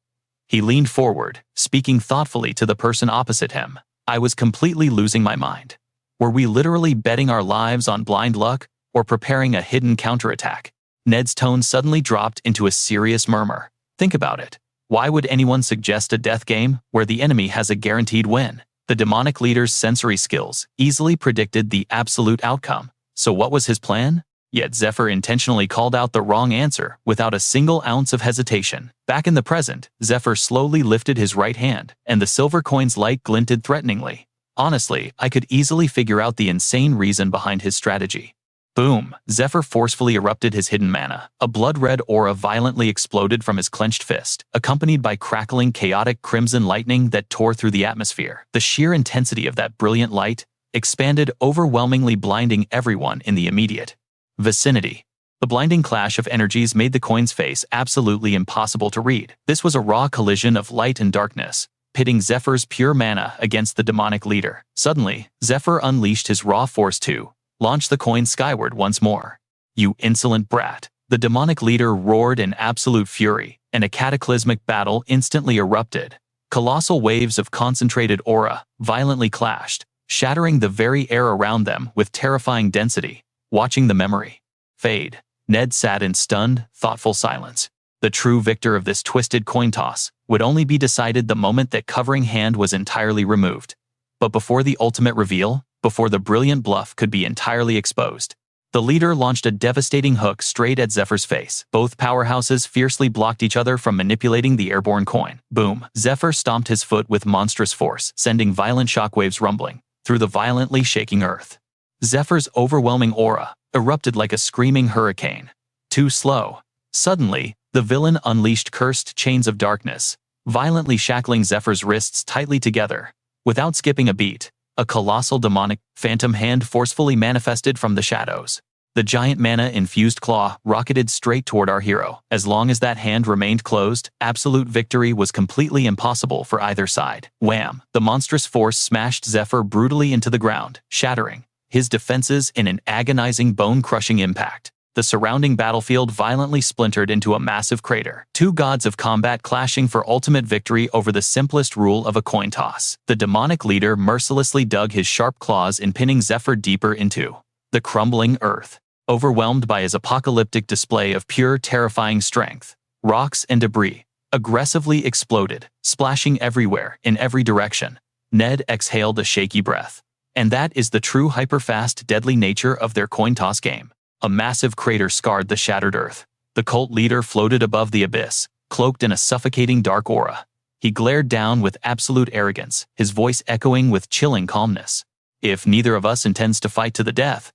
He leaned forward, speaking thoughtfully to the person opposite him. I was completely losing my mind. Were we literally betting our lives on blind luck or preparing a hidden counterattack? Ned's tone suddenly dropped into a serious murmur. Think about it. Why would anyone suggest a death game where the enemy has a guaranteed win? The demonic leader's sensory skills easily predicted the absolute outcome. So what was his plan? Yet Zephyr intentionally called out the wrong answer without a single ounce of hesitation. Back in the present, Zephyr slowly lifted his right hand, and the silver coin's light glinted threateningly. Honestly, I could easily figure out the insane reason behind his strategy. Boom! Zephyr forcefully erupted his hidden mana. A blood-red aura violently exploded from his clenched fist, accompanied by crackling, chaotic crimson lightning that tore through the atmosphere. The sheer intensity of that brilliant light expanded, overwhelmingly blinding everyone in the immediate vicinity. The blinding clash of energies made the coin's face absolutely impossible to read. This was a raw collision of light and darkness, pitting Zephyr's pure mana against the demonic leader. Suddenly, Zephyr unleashed his raw force to launch the coin skyward once more. You insolent brat! The demonic leader roared in absolute fury, and a cataclysmic battle instantly erupted. Colossal waves of concentrated aura violently clashed, shattering the very air around them with terrifying density. Watching the memory fade, Ned sat in stunned, thoughtful silence. The true victor of this twisted coin toss would only be decided the moment that covering hand was entirely removed. But before the ultimate reveal, before the brilliant bluff could be entirely exposed, the leader launched a devastating hook straight at Zephyr's face. Both powerhouses fiercely blocked each other from manipulating the airborne coin. Boom! Zephyr stomped his foot with monstrous force, sending violent shockwaves rumbling through the violently shaking earth. Zephyr's overwhelming aura erupted like a screaming hurricane. Too slow. Suddenly, the villain unleashed cursed chains of darkness, violently shackling Zephyr's wrists tightly together. Without skipping a beat, a colossal demonic, phantom hand forcefully manifested from the shadows. The giant mana-infused claw rocketed straight toward our hero. As long as that hand remained closed, absolute victory was completely impossible for either side. Wham! The monstrous force smashed Zephyr brutally into the ground, shattering his defenses in an agonizing bone-crushing impact. The surrounding battlefield violently splintered into a massive crater. Two gods of combat clashing for ultimate victory over the simplest rule of a coin toss. The demonic leader mercilessly dug his sharp claws in pinning Zephyr deeper into the crumbling earth. Overwhelmed by his apocalyptic display of pure, terrifying strength, rocks and debris aggressively exploded, splashing everywhere, in every direction. Ned exhaled a shaky breath. And that is the true hyper-fast, deadly nature of their coin toss game. A massive crater scarred the shattered earth. The cult leader floated above the abyss, cloaked in a suffocating dark aura. He glared down with absolute arrogance, his voice echoing with chilling calmness. If neither of us intends to fight to the death,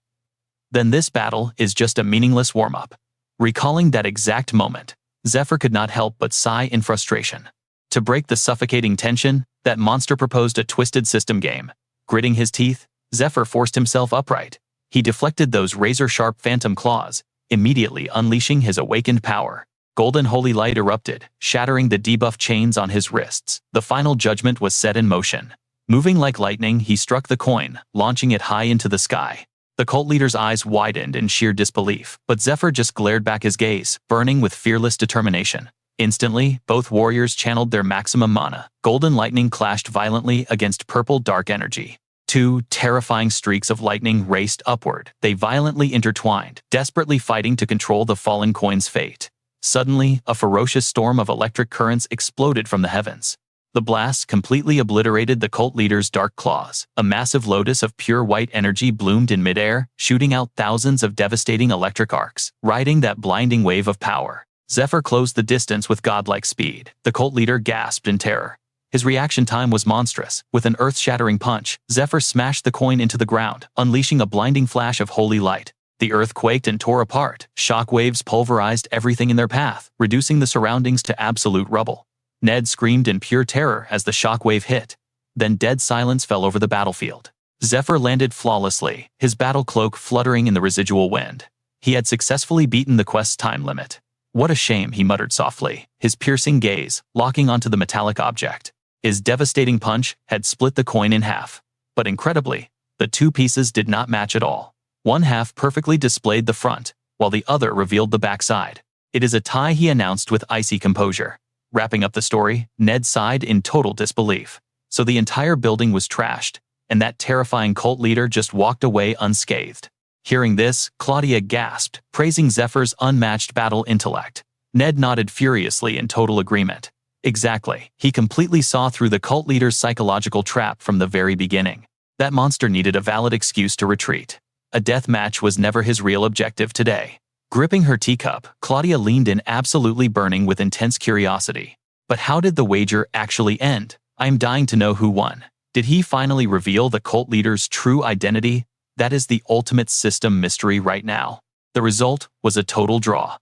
then this battle is just a meaningless warm-up. Recalling that exact moment, Zephyr could not help but sigh in frustration. To break the suffocating tension, that monster proposed a twisted system game. Gritting his teeth, Zephyr forced himself upright. He deflected those razor-sharp phantom claws, immediately unleashing his awakened power. Golden holy light erupted, shattering the debuff chains on his wrists. The final judgment was set in motion. Moving like lightning, he struck the coin, launching it high into the sky. The cult leader's eyes widened in sheer disbelief, but Zephyr just glared back his gaze, burning with fearless determination. Instantly, both warriors channeled their maximum mana. Golden lightning clashed violently against purple dark energy. Two terrifying streaks of lightning raced upward. They violently intertwined, desperately fighting to control the fallen coin's fate. Suddenly, a ferocious storm of electric currents exploded from the heavens. The blast completely obliterated the cult leader's dark claws. A massive lotus of pure white energy bloomed in midair, shooting out thousands of devastating electric arcs, riding that blinding wave of power. Zephyr closed the distance with godlike speed. The cult leader gasped in terror. His reaction time was monstrous. With an earth-shattering punch, Zephyr smashed the coin into the ground, unleashing a blinding flash of holy light. The earth quaked and tore apart. Shockwaves pulverized everything in their path, reducing the surroundings to absolute rubble. Ned screamed in pure terror as the shockwave hit. Then dead silence fell over the battlefield. Zephyr landed flawlessly, his battle cloak fluttering in the residual wind. He had successfully beaten the quest's time limit. What a shame, he muttered softly, his piercing gaze locking onto the metallic object. His devastating punch had split the coin in half. But incredibly, the two pieces did not match at all. One half perfectly displayed the front, while the other revealed the backside. It is a tie, he announced with icy composure. Wrapping up the story, Ned sighed in total disbelief. So the entire building was trashed, and that terrifying cult leader just walked away unscathed. Hearing this, Claudia gasped, praising Zephyr's unmatched battle intellect. Ned nodded furiously in total agreement. Exactly. He completely saw through the cult leader's psychological trap from the very beginning. That monster needed a valid excuse to retreat. A death match was never his real objective today. Gripping her teacup, Claudia leaned in, absolutely burning with intense curiosity. But how did the wager actually end? I'm dying to know who won. Did he finally reveal the cult leader's true identity? That is the ultimate system mystery right now. The result was a total draw.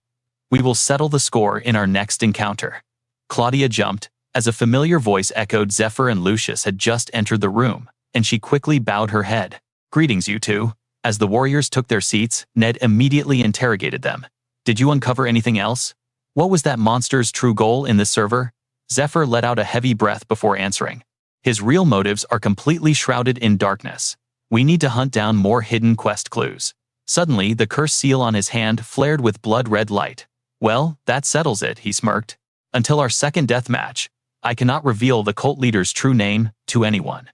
We will settle the score in our next encounter. Claudia jumped, as a familiar voice echoed. Zephyr and Lucius had just entered the room, and she quickly bowed her head. Greetings, you two. As the warriors took their seats, Ned immediately interrogated them. Did you uncover anything else? What was that monster's true goal in this server? Zephyr let out a heavy breath before answering. His real motives are completely shrouded in darkness. We need to hunt down more hidden quest clues. Suddenly, the cursed seal on his hand flared with blood-red light. Well, that settles it, he smirked. Until our second death match, I cannot reveal the cult leader's true name to anyone.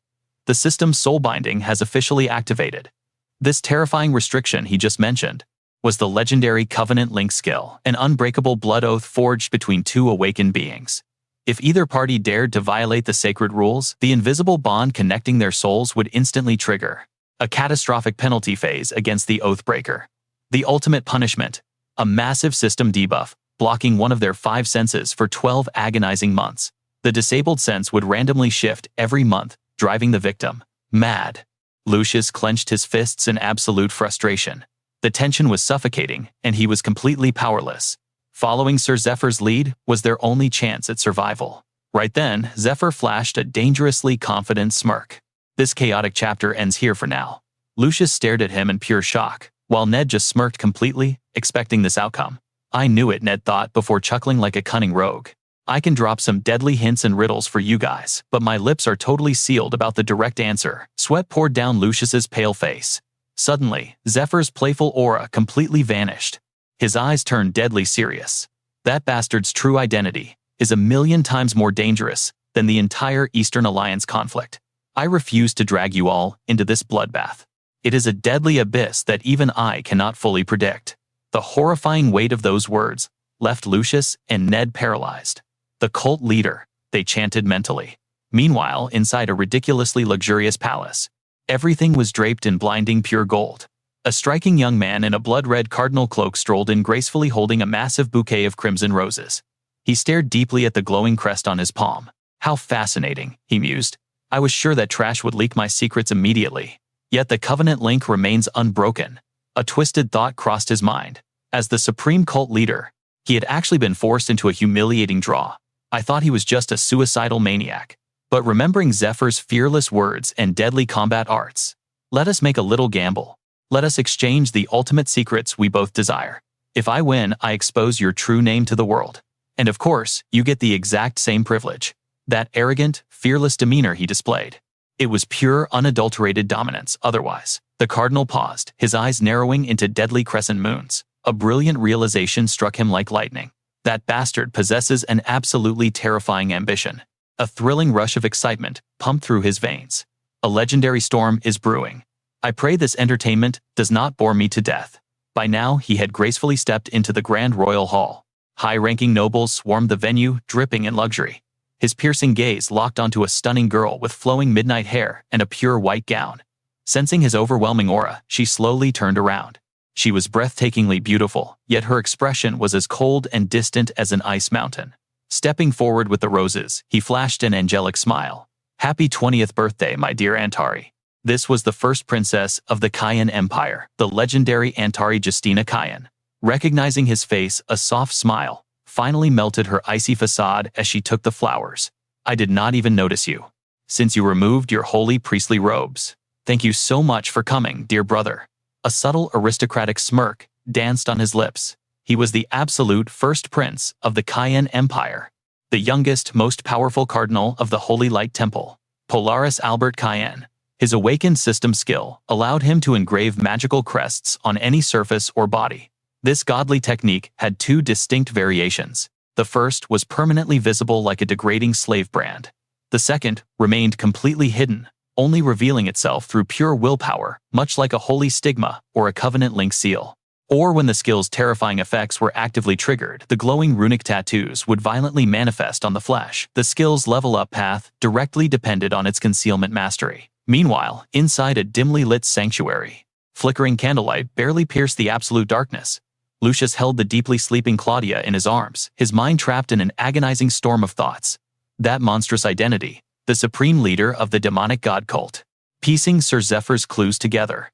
The system's soul binding has officially activated. This terrifying restriction he just mentioned was the legendary Covenant Link skill, an unbreakable blood oath forged between two awakened beings. If either party dared to violate the sacred rules, the invisible bond connecting their souls would instantly trigger a catastrophic penalty phase against the Oathbreaker. The ultimate punishment, a massive system debuff, blocking one of their 5 senses for 12 agonizing months. The disabled sense would randomly shift every month, driving the victim mad. Lucius clenched his fists in absolute frustration. The tension was suffocating, and he was completely powerless. Following Sir Zephyr's lead was their only chance at survival. Right then, Zephyr flashed a dangerously confident smirk. This chaotic chapter ends here for now. Lucius stared at him in pure shock, while Ned just smirked completely, expecting this outcome. I knew it, Ned thought before chuckling like a cunning rogue. I can drop some deadly hints and riddles for you guys, but my lips are totally sealed about the direct answer. Sweat poured down Lucius's pale face. Suddenly, Zephyr's playful aura completely vanished. His eyes turned deadly serious. That bastard's true identity is 1,000,000 times more dangerous than the entire Eastern Alliance conflict. I refuse to drag you all into this bloodbath. It is a deadly abyss that even I cannot fully predict. The horrifying weight of those words left Lucius and Ned paralyzed. The cult leader, they chanted mentally. Meanwhile, inside a ridiculously luxurious palace, everything was draped in blinding pure gold. A striking young man in a blood-red cardinal cloak strolled in gracefully holding a massive bouquet of crimson roses. He stared deeply at the glowing crest on his palm. How fascinating, he mused. I was sure that trash would leak my secrets immediately. Yet the Covenant link remains unbroken. A twisted thought crossed his mind. As the supreme cult leader, he had actually been forced into a humiliating draw. I thought he was just a suicidal maniac. But remembering Zephyr's fearless words and deadly combat arts, let us make a little gamble. Let us exchange the ultimate secrets we both desire. If I win, I expose your true name to the world. And of course, you get the exact same privilege. That arrogant, fearless demeanor he displayed. It was pure, unadulterated dominance otherwise. The cardinal paused, his eyes narrowing into deadly crescent moons. A brilliant realization struck him like lightning. That bastard possesses an absolutely terrifying ambition. A thrilling rush of excitement pumped through his veins. A legendary storm is brewing. I pray this entertainment does not bore me to death. By now, he had gracefully stepped into the grand royal hall. High-ranking nobles swarmed the venue, dripping in luxury. His piercing gaze locked onto a stunning girl with flowing midnight hair and a pure white gown. Sensing his overwhelming aura, she slowly turned around. She was breathtakingly beautiful, yet her expression was as cold and distant as an ice mountain. Stepping forward with the roses, he flashed an angelic smile. Happy 20th birthday, my dear Antari. This was the first princess of the Kayan Empire, the legendary Antari Justina Kayan. Recognizing his face, a soft smile finally melted her icy facade as she took the flowers. I did not even notice you. Since you removed your holy priestly robes. Thank you so much for coming, dear brother. A subtle aristocratic smirk danced on his lips. He was the absolute first prince of the Kayan Empire. The youngest, most powerful cardinal of the Holy Light Temple, Polaris Albert Kayan. His awakened system skill allowed him to engrave magical crests on any surface or body. This godly technique had two distinct variations. The first was permanently visible like a degrading slave brand. The second remained completely hidden, only revealing itself through pure willpower, much like a holy stigma or a covenant link seal. Or when the skill's terrifying effects were actively triggered, the glowing runic tattoos would violently manifest on the flesh. The skill's level-up path directly depended on its concealment mastery. Meanwhile, inside a dimly lit sanctuary, flickering candlelight barely pierced the absolute darkness. Lucius held the deeply sleeping Claudia in his arms, his mind trapped in an agonizing storm of thoughts. That monstrous identity, the supreme leader of the demonic god cult, piecing Sir Zephyr's clues together.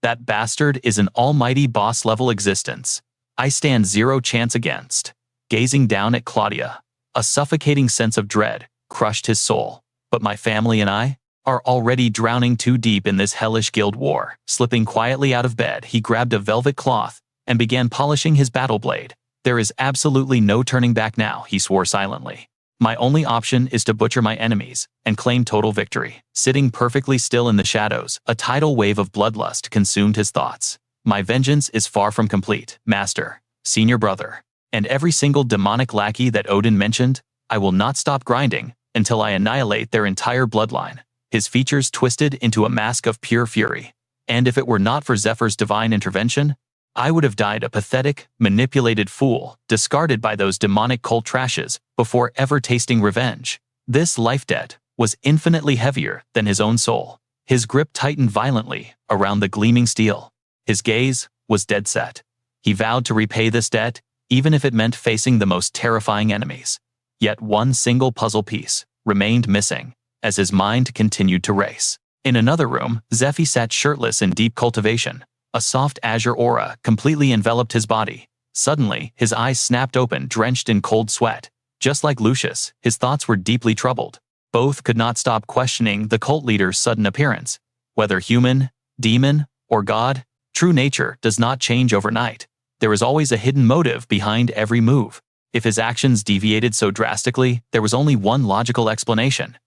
That bastard is an almighty boss-level existence. I stand zero chance against. Gazing down at Claudia, a suffocating sense of dread crushed his soul. But my family and I are already drowning too deep in this hellish guild war. Slipping quietly out of bed, he grabbed a velvet cloth and began polishing his battle blade. There is absolutely no turning back now, he swore silently. My only option is to butcher my enemies and claim total victory. Sitting perfectly still in the shadows, a tidal wave of bloodlust consumed his thoughts. My vengeance is far from complete, master, senior brother, and every single demonic lackey that Odin mentioned. I will not stop grinding until I annihilate their entire bloodline. His features twisted into a mask of pure fury. And if it were not for Zephyr's divine intervention, I would have died a pathetic, manipulated fool, discarded by those demonic cult trashes before ever tasting revenge. This life debt was infinitely heavier than his own soul. His grip tightened violently around the gleaming steel. His gaze was dead set. He vowed to repay this debt, even if it meant facing the most terrifying enemies. Yet one single puzzle piece remained missing as his mind continued to race. In another room, Zephyr sat shirtless in deep cultivation. A soft azure aura completely enveloped his body. Suddenly, his eyes snapped open, drenched in cold sweat. Just like Lucius, his thoughts were deeply troubled. Both could not stop questioning the cult leader's sudden appearance. Whether human, demon, or god, true nature does not change overnight. There is always a hidden motive behind every move. If his actions deviated so drastically, there was only one logical explanation.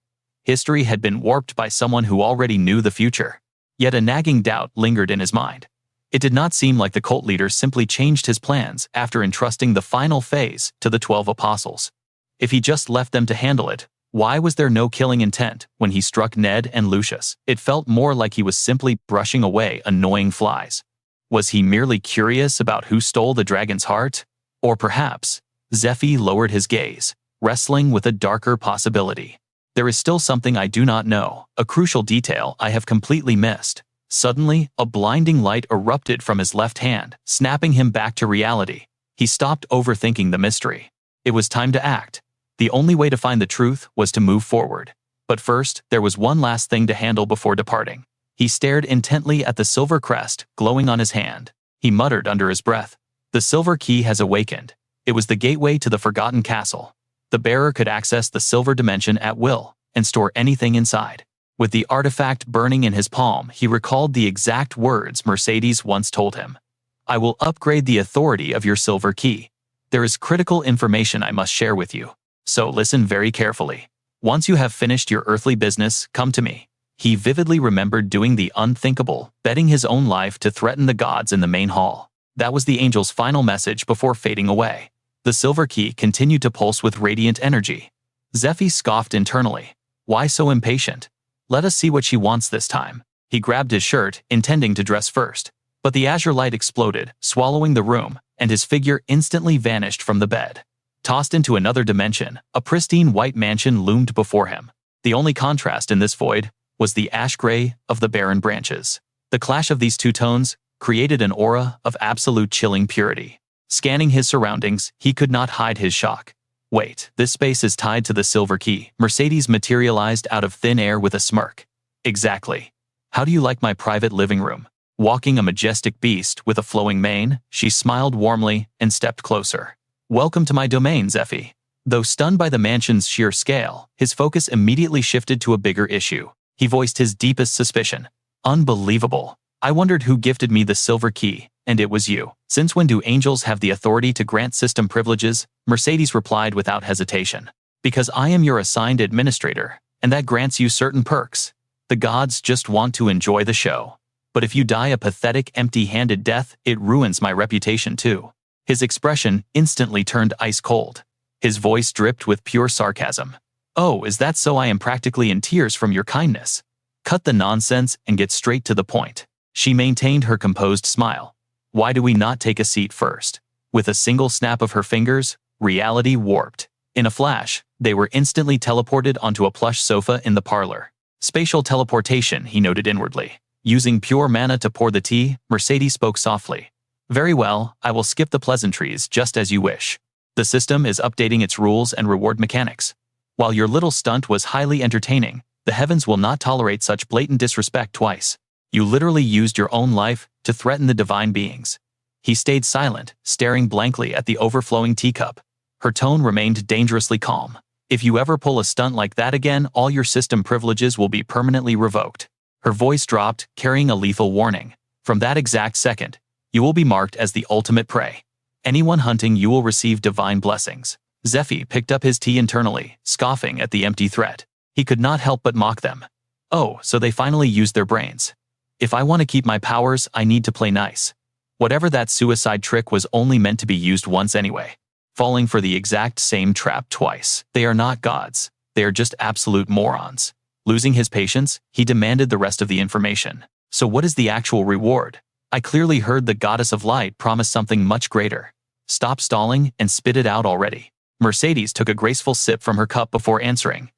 History had been warped by someone who already knew the future. Yet a nagging doubt lingered in his mind. It did not seem like the cult leader simply changed his plans after entrusting the final phase to the 12 apostles. If he just left them to handle it, why was there no killing intent when he struck Ned and Lucius? It felt more like he was simply brushing away annoying flies. Was he merely curious about who stole the dragon's heart? Or perhaps, Zephyr lowered his gaze, wrestling with a darker possibility. There is still something I do not know, a crucial detail I have completely missed. Suddenly, a blinding light erupted from his left hand, snapping him back to reality. He stopped overthinking the mystery. It was time to act. The only way to find the truth was to move forward. But first, there was one last thing to handle before departing. He stared intently at the silver crest glowing on his hand. He muttered under his breath, "The silver key has awakened." It was the gateway to the Forgotten Castle. The bearer could access the silver dimension at will and store anything inside. With the artifact burning in his palm, he recalled the exact words Mercedes once told him. "I will upgrade the authority of your silver key. There is critical information I must share with you. So listen very carefully. Once you have finished your earthly business, come to me." He vividly remembered doing the unthinkable, betting his own life to threaten the gods in the main hall. That was the angel's final message before fading away. The silver key continued to pulse with radiant energy. Zephyr scoffed internally. Why so impatient? Let us see what she wants this time. He grabbed his shirt, intending to dress first. But the azure light exploded, swallowing the room, and his figure instantly vanished from the bed. Tossed into another dimension, a pristine white mansion loomed before him. The only contrast in this void was the ash gray of the barren branches. The clash of these two tones created an aura of absolute chilling purity. Scanning his surroundings, he could not hide his shock. Wait, this space is tied to the silver key. Mercedes materialized out of thin air with a smirk. Exactly. How do you like my private living room? Walking a majestic beast with a flowing mane, she smiled warmly and stepped closer. Welcome to my domain, Zephyr. Though stunned by the mansion's sheer scale, his focus immediately shifted to a bigger issue. He voiced his deepest suspicion. Unbelievable. I wondered who gifted me the silver key, and it was you. Since when do angels have the authority to grant system privileges? Mercedes replied without hesitation. Because I am your assigned administrator, and that grants you certain perks. The gods just want to enjoy the show. But if you die a pathetic, empty-handed death, it ruins my reputation too. His expression instantly turned ice cold. His voice dripped with pure sarcasm. Oh, is that so? I am practically in tears from your kindness. Cut the nonsense and get straight to the point. She maintained her composed smile. Why do we not take a seat first? With a single snap of her fingers, reality warped. In a flash, they were instantly teleported onto a plush sofa in the parlor. Spatial teleportation, he noted inwardly. Using pure mana to pour the tea, Mercedes spoke softly. Very well, I will skip the pleasantries just as you wish. The system is updating its rules and reward mechanics. While your little stunt was highly entertaining, the heavens will not tolerate such blatant disrespect twice. You literally used your own life to threaten the divine beings. He stayed silent, staring blankly at the overflowing teacup. Her tone remained dangerously calm. If you ever pull a stunt like that again, all your system privileges will be permanently revoked. Her voice dropped, carrying a lethal warning. From that exact second, you will be marked as the ultimate prey. Anyone hunting you will receive divine blessings. Zephyr picked up his tea internally, scoffing at the empty threat. He could not help but mock them. Oh, so they finally used their brains. If I want to keep my powers, I need to play nice. Whatever that suicide trick was only meant to be used once anyway. Falling for the exact same trap twice. They are not gods. They are just absolute morons. Losing his patience, he demanded the rest of the information. So what is the actual reward? I clearly heard the goddess of light promise something much greater. Stop stalling and spit it out already. Mercedes took a graceful sip from her cup before answering.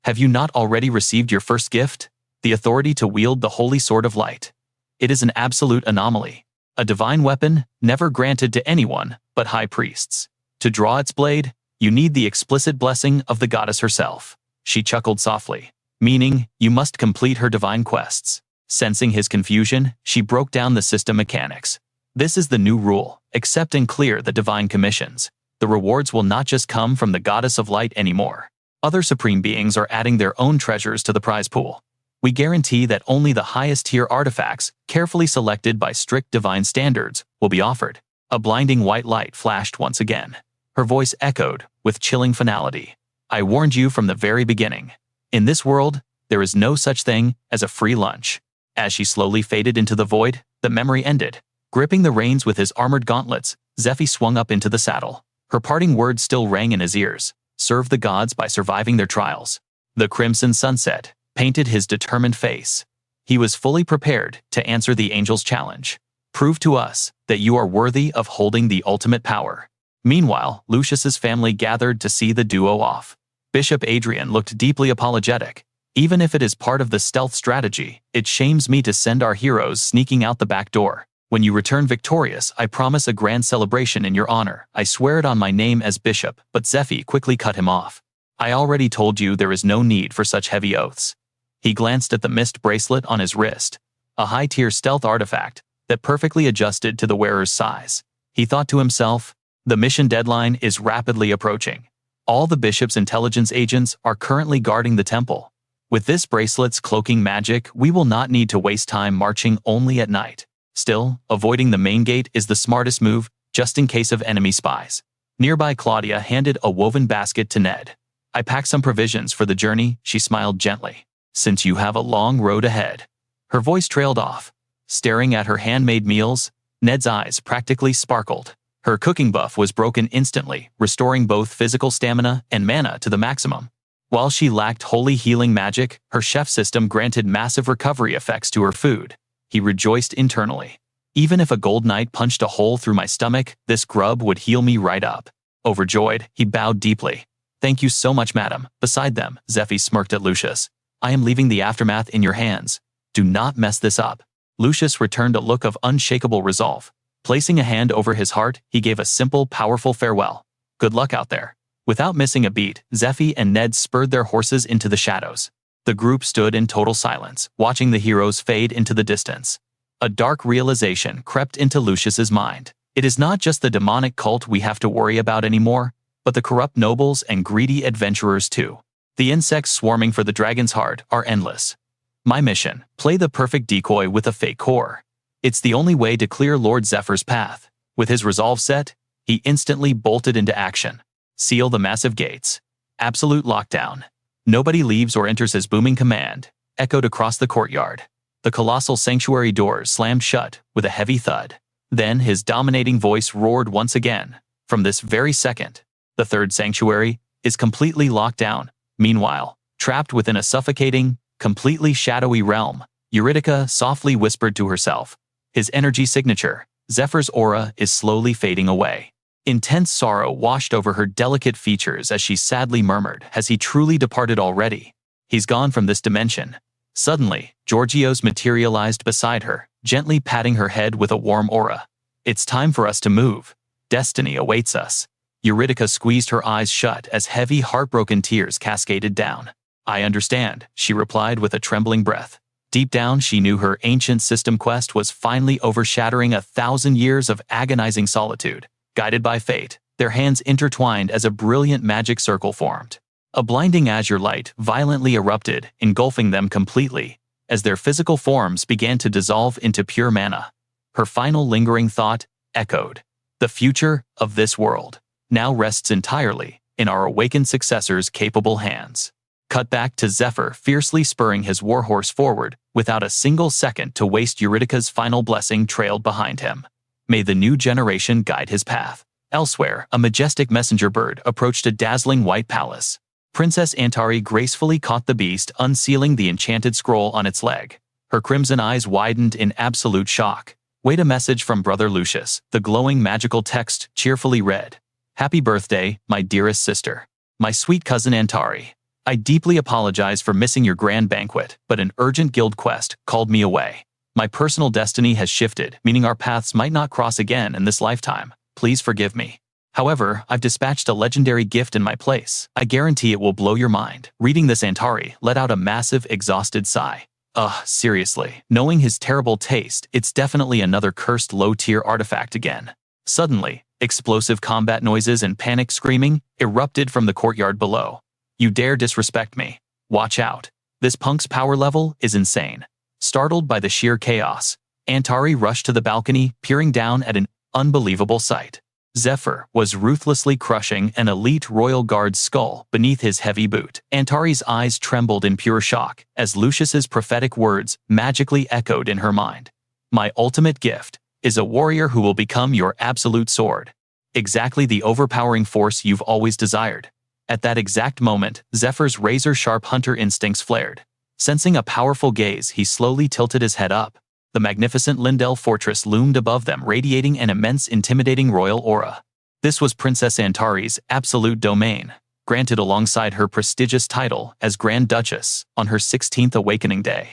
Have you not already received your first gift? The authority to wield the holy sword of light. It is an absolute anomaly. A divine weapon, never granted to anyone but high priests. To draw its blade, you need the explicit blessing of the goddess herself. She chuckled softly. meaning you must complete her divine quests. Sensing his confusion, she broke down the system mechanics. This is the new rule: accept and clear the divine commissions. The rewards will not just come from the goddess of light anymore. Other supreme beings are adding their own treasures to the prize pool. We guarantee that only the highest tier artifacts, carefully selected by strict divine standards, will be offered. A blinding white light flashed once again. Her voice echoed with chilling finality. I warned you from the very beginning. In this world, there is no such thing as a free lunch. As she slowly faded into the void, the memory ended. Gripping the reins with his armored gauntlets, Zephyr swung up into the saddle. Her parting words still rang in his ears. Serve the gods by surviving their trials. The crimson sunset painted his determined face. He was fully prepared to answer the angel's challenge. Prove to us that you are worthy of holding the ultimate power. Meanwhile, Lucius's family gathered to see the duo off. Bishop Adrian looked deeply apologetic. Even if it is part of the stealth strategy, it shames me to send our heroes sneaking out the back door. When you return victorious, I promise a grand celebration in your honor. I swear it on my name as bishop, but Zephyr quickly cut him off. I already told you there is no need for such heavy oaths. He glanced at the mist bracelet on his wrist, a high-tier stealth artifact that perfectly adjusted to the wearer's size. He thought to himself, the mission deadline is rapidly approaching. All the bishop's intelligence agents are currently guarding the temple. With this bracelet's cloaking magic, we will not need to waste time marching only at night. Still, avoiding the main gate is the smartest move, just in case of enemy spies. Nearby, Claudia handed a woven basket to Ned. I packed some provisions for the journey, she smiled gently. Since you have a long road ahead. Her voice trailed off. Staring at her handmade meals, Ned's eyes practically sparkled. Her cooking buff was broken instantly, restoring both physical stamina and mana to the maximum. While she lacked holy healing magic, her chef system granted massive recovery effects to her food. He rejoiced internally. Even if a gold knight punched a hole through my stomach, this grub would heal me right up. Overjoyed, he bowed deeply. Thank you so much, madam. Beside them, Zephyr smirked at Lucius. I am leaving the aftermath in your hands. Do not mess this up. Lucius returned a look of unshakable resolve. Placing a hand over his heart, he gave a simple, powerful farewell. Good luck out there. Without missing a beat, Zephyr and Ned spurred their horses into the shadows. The group stood in total silence, watching the heroes fade into the distance. A dark realization crept into Lucius's mind. It is not just the demonic cult we have to worry about anymore, but the corrupt nobles and greedy adventurers too. The insects swarming for the dragon's heart are endless. My mission: play the perfect decoy with a fake core. It's the only way to clear Lord Zephyr's path. With his resolve set, he instantly bolted into action. Seal the massive gates. Absolute lockdown. Nobody leaves or enters. His booming command echoed across the courtyard. The colossal sanctuary doors slammed shut with a heavy thud. Then his dominating voice roared once again. From this very second, the third sanctuary is completely locked down. Meanwhile, trapped within a suffocating, completely shadowy realm, Eurydica softly whispered to herself. His energy signature, Zephyr's aura, is slowly fading away. Intense sorrow washed over her delicate features as she sadly murmured, has he truly departed already? He's gone from this dimension. Suddenly, Georgios materialized beside her, gently patting her head with a warm aura. It's time for us to move. Destiny awaits us. Eurydica squeezed her eyes shut as heavy, heartbroken tears cascaded down. I understand, she replied with a trembling breath. Deep down, she knew her ancient system quest was finally overshadowing 1,000 years of agonizing solitude. Guided by fate, their hands intertwined as a brilliant magic circle formed. A blinding azure light violently erupted, engulfing them completely, as their physical forms began to dissolve into pure mana. Her final lingering thought echoed. The future of this world now rests entirely in our awakened successor's capable hands. Cut back to Zephyr fiercely spurring his warhorse forward, without a single second to waste. Eurydica's final blessing trailed behind him. May the new generation guide his path. Elsewhere, a majestic messenger bird approached a dazzling white palace. Princess Antari gracefully caught the beast, unsealing the enchanted scroll on its leg. Her crimson eyes widened in absolute shock. Wait, a message from Brother Lucius. The glowing magical text cheerfully read. Happy birthday, my dearest sister. My sweet cousin Antari. I deeply apologize for missing your grand banquet, but an urgent guild quest called me away. My personal destiny has shifted, meaning our paths might not cross again in this lifetime. Please forgive me. However, I've dispatched a legendary gift in my place. I guarantee it will blow your mind. Reading this, Antari let out a massive, exhausted sigh. Ugh, seriously. Knowing his terrible taste, it's definitely another cursed low-tier artifact again. Suddenly, explosive combat noises and panic screaming erupted from the courtyard below. You dare disrespect me? Watch out. This punk's power level is insane. Startled by the sheer chaos, Antari rushed to the balcony, peering down at an unbelievable sight. Zephyr was ruthlessly crushing an elite royal guard's skull beneath his heavy boot. Antari's eyes trembled in pure shock as Lucius's prophetic words magically echoed in her mind. My ultimate gift is a warrior who will become your absolute sword. Exactly the overpowering force you've always desired. At that exact moment, Zephyr's razor-sharp hunter instincts flared. Sensing a powerful gaze, he slowly tilted his head up. The magnificent Lindell fortress loomed above them, radiating an immense, intimidating royal aura. This was Princess Antari's absolute domain, granted alongside her prestigious title as Grand Duchess on her 16th awakening day.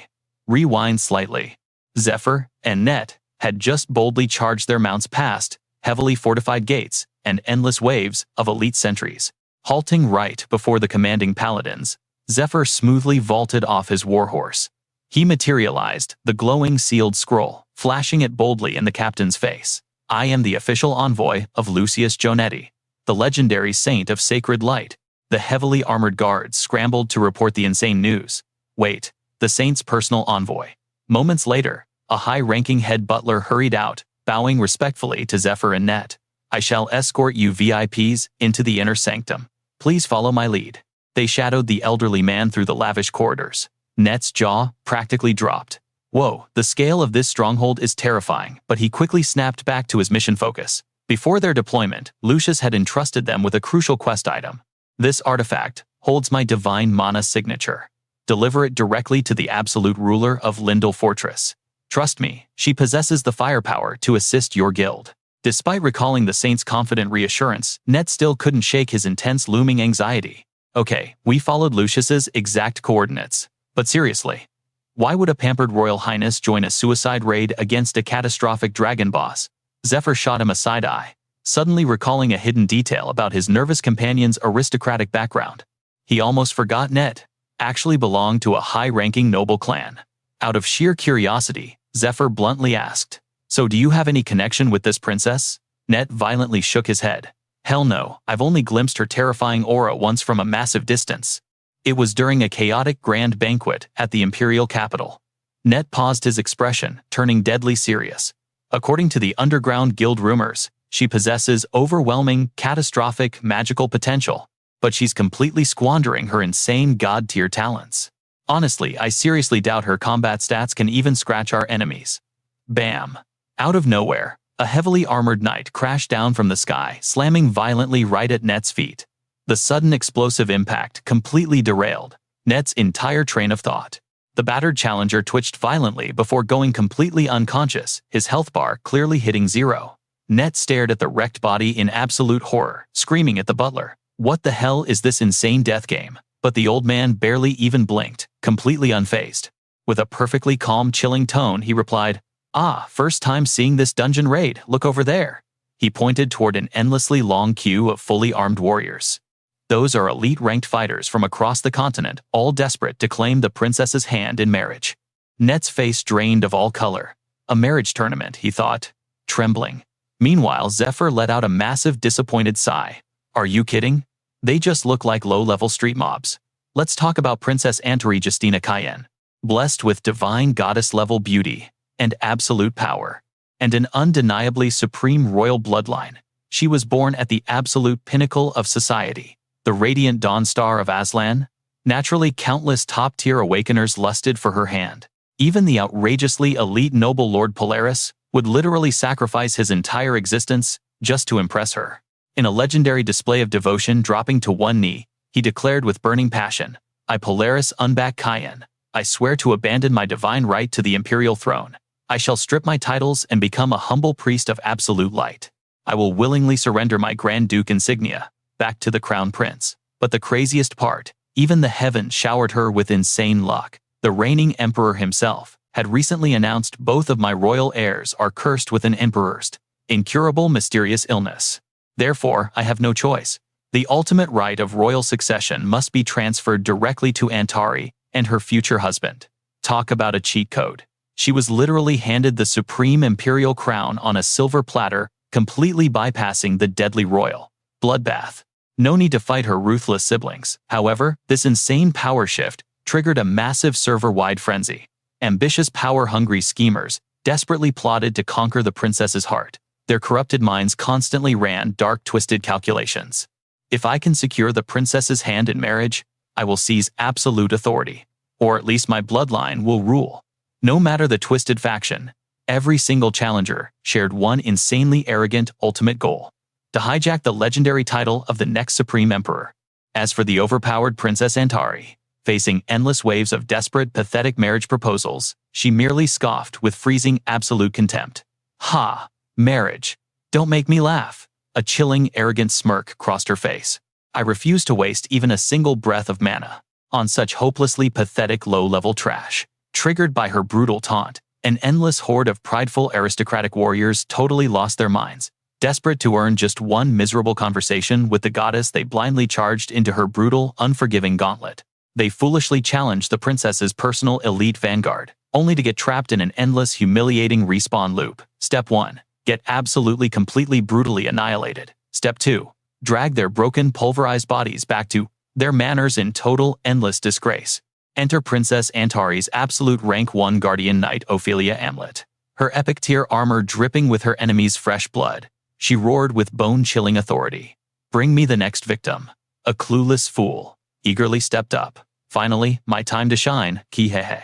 Rewind slightly. Zephyr and Net had just boldly charged their mounts past heavily fortified gates and endless waves of elite sentries. Halting right before the commanding paladins, Zephyr smoothly vaulted off his warhorse. He materialized the glowing sealed scroll, flashing it boldly in the captain's face. I am the official envoy of Lucius Jonetti, the legendary saint of sacred light. The heavily armored guards scrambled to report the insane news. Wait, the saint's personal envoy. Moments later, a high-ranking head butler hurried out, bowing respectfully to Zephyr and Net. I shall escort you VIPs into the inner sanctum. Please follow my lead. They shadowed the elderly man through the lavish corridors. Net's jaw practically dropped. Whoa, the scale of this stronghold is terrifying, but he quickly snapped back to his mission focus. Before their deployment, Lucius had entrusted them with a crucial quest item. This artifact holds my divine mana signature. Deliver it directly to the absolute ruler of Lindell Fortress. Trust me, she possesses the firepower to assist your guild. Despite recalling the saint's confident reassurance, Net still couldn't shake his intense looming anxiety. Okay, we followed Lucius's exact coordinates. But seriously, why would a pampered royal highness join a suicide raid against a catastrophic dragon boss? Zephyr shot him a side-eye, suddenly recalling a hidden detail about his nervous companion's aristocratic background. He almost forgot Net actually belonged to a high-ranking noble clan. Out of sheer curiosity, Zephyr bluntly asked, "So do you have any connection with this princess?" Net violently shook his head. Hell no, I've only glimpsed her terrifying aura once from a massive distance. It was during a chaotic grand banquet at the imperial capital. Net paused his expression, turning deadly serious. According to the underground guild rumors, she possesses overwhelming, catastrophic, magical potential, but she's completely squandering her insane god-tier talents. Honestly, I seriously doubt her combat stats can even scratch our enemies. Bam! Out of nowhere, a heavily armored knight crashed down from the sky, slamming violently right at Net's feet. The sudden explosive impact completely derailed Net's entire train of thought. The battered challenger twitched violently before going completely unconscious, his health bar clearly hitting 0. Net stared at the wrecked body in absolute horror, screaming at the butler. What the hell is this insane death game? But the old man barely even blinked, completely unfazed. With a perfectly calm, chilling tone, he replied, "Ah, first time seeing this dungeon raid, look over there." He pointed toward an endlessly long queue of fully armed warriors. Those are elite-ranked fighters from across the continent, all desperate to claim the princess's hand in marriage. Net's face drained of all color. A marriage tournament, he thought, trembling. Meanwhile, Zephyr let out a massive, disappointed sigh. Are you kidding? They just look like low-level street mobs. Let's talk about Princess Antari Justina Cayenne. Blessed with divine goddess-level beauty and absolute power, and an undeniably supreme royal bloodline, she was born at the absolute pinnacle of society. The radiant dawn star of Aslan. Naturally, countless top-tier awakeners lusted for her hand. Even the outrageously elite noble Lord Polaris would literally sacrifice his entire existence just to impress her. In a legendary display of devotion, dropping to one knee, he declared with burning passion, I Polaris unback Cayenne. I swear to abandon my divine right to the imperial throne. I shall strip my titles and become a humble priest of absolute light. I will willingly surrender my Grand Duke insignia back to the Crown Prince. But the craziest part, even the heavens showered her with insane luck. The reigning emperor himself had recently announced both of my royal heirs are cursed with an emperor's incurable mysterious illness. Therefore, I have no choice. The ultimate right of royal succession must be transferred directly to Antari and her future husband. Talk about a cheat code. She was literally handed the supreme imperial crown on a silver platter, completely bypassing the deadly royal bloodbath. No need to fight her ruthless siblings. However, this insane power shift triggered a massive server-wide frenzy. Ambitious, power-hungry schemers desperately plotted to conquer the princess's heart. Their corrupted minds constantly ran dark, twisted calculations. If I can secure the princess's hand in marriage, I will seize absolute authority. Or at least my bloodline will rule. No matter the twisted faction, every single challenger shared one insanely arrogant ultimate goal: to hijack the legendary title of the next Supreme Emperor. As for the overpowered Princess Antari, facing endless waves of desperate, pathetic marriage proposals, she merely scoffed with freezing, absolute contempt. Ha! Marriage. Don't make me laugh. A chilling, arrogant smirk crossed her face. I refuse to waste even a single breath of mana on such hopelessly pathetic low-level trash. Triggered by her brutal taunt, an endless horde of prideful aristocratic warriors totally lost their minds. Desperate to earn just one miserable conversation with the goddess, they blindly charged into her brutal, unforgiving gauntlet. They foolishly challenged the princess's personal elite vanguard, only to get trapped in an endless, humiliating respawn loop. Step 1. Get absolutely, completely, brutally annihilated. Step 2. Drag their broken, pulverized bodies back to their manners in total, endless disgrace. Enter Princess Antari's absolute rank 1 guardian knight Ophelia Amlet. Her epic tier armor dripping with her enemy's fresh blood. She roared with bone-chilling authority. Bring me the next victim. A clueless fool eagerly stepped up. Finally, my time to shine, kihehe.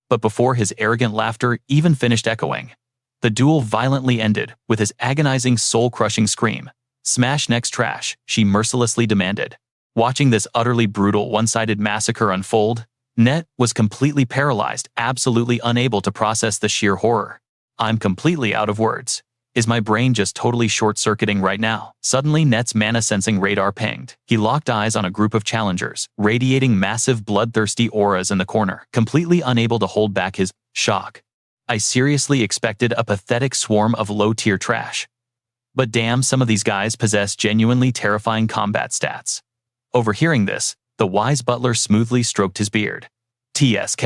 But before his arrogant laughter even finished echoing, the duel violently ended with his agonizing, soul-crushing scream. Smash next trash, she mercilessly demanded. Watching this utterly brutal, one-sided massacre unfold, Net was completely paralyzed, absolutely unable to process the sheer horror. I'm completely out of words. Is my brain just totally short-circuiting right now? Suddenly, Net's mana-sensing radar pinged. He locked eyes on a group of challengers, radiating massive bloodthirsty auras in the corner, completely unable to hold back his shock. I seriously expected a pathetic swarm of low-tier trash. But damn, some of these guys possess genuinely terrifying combat stats. Overhearing this, the wise butler smoothly stroked his beard. TSK.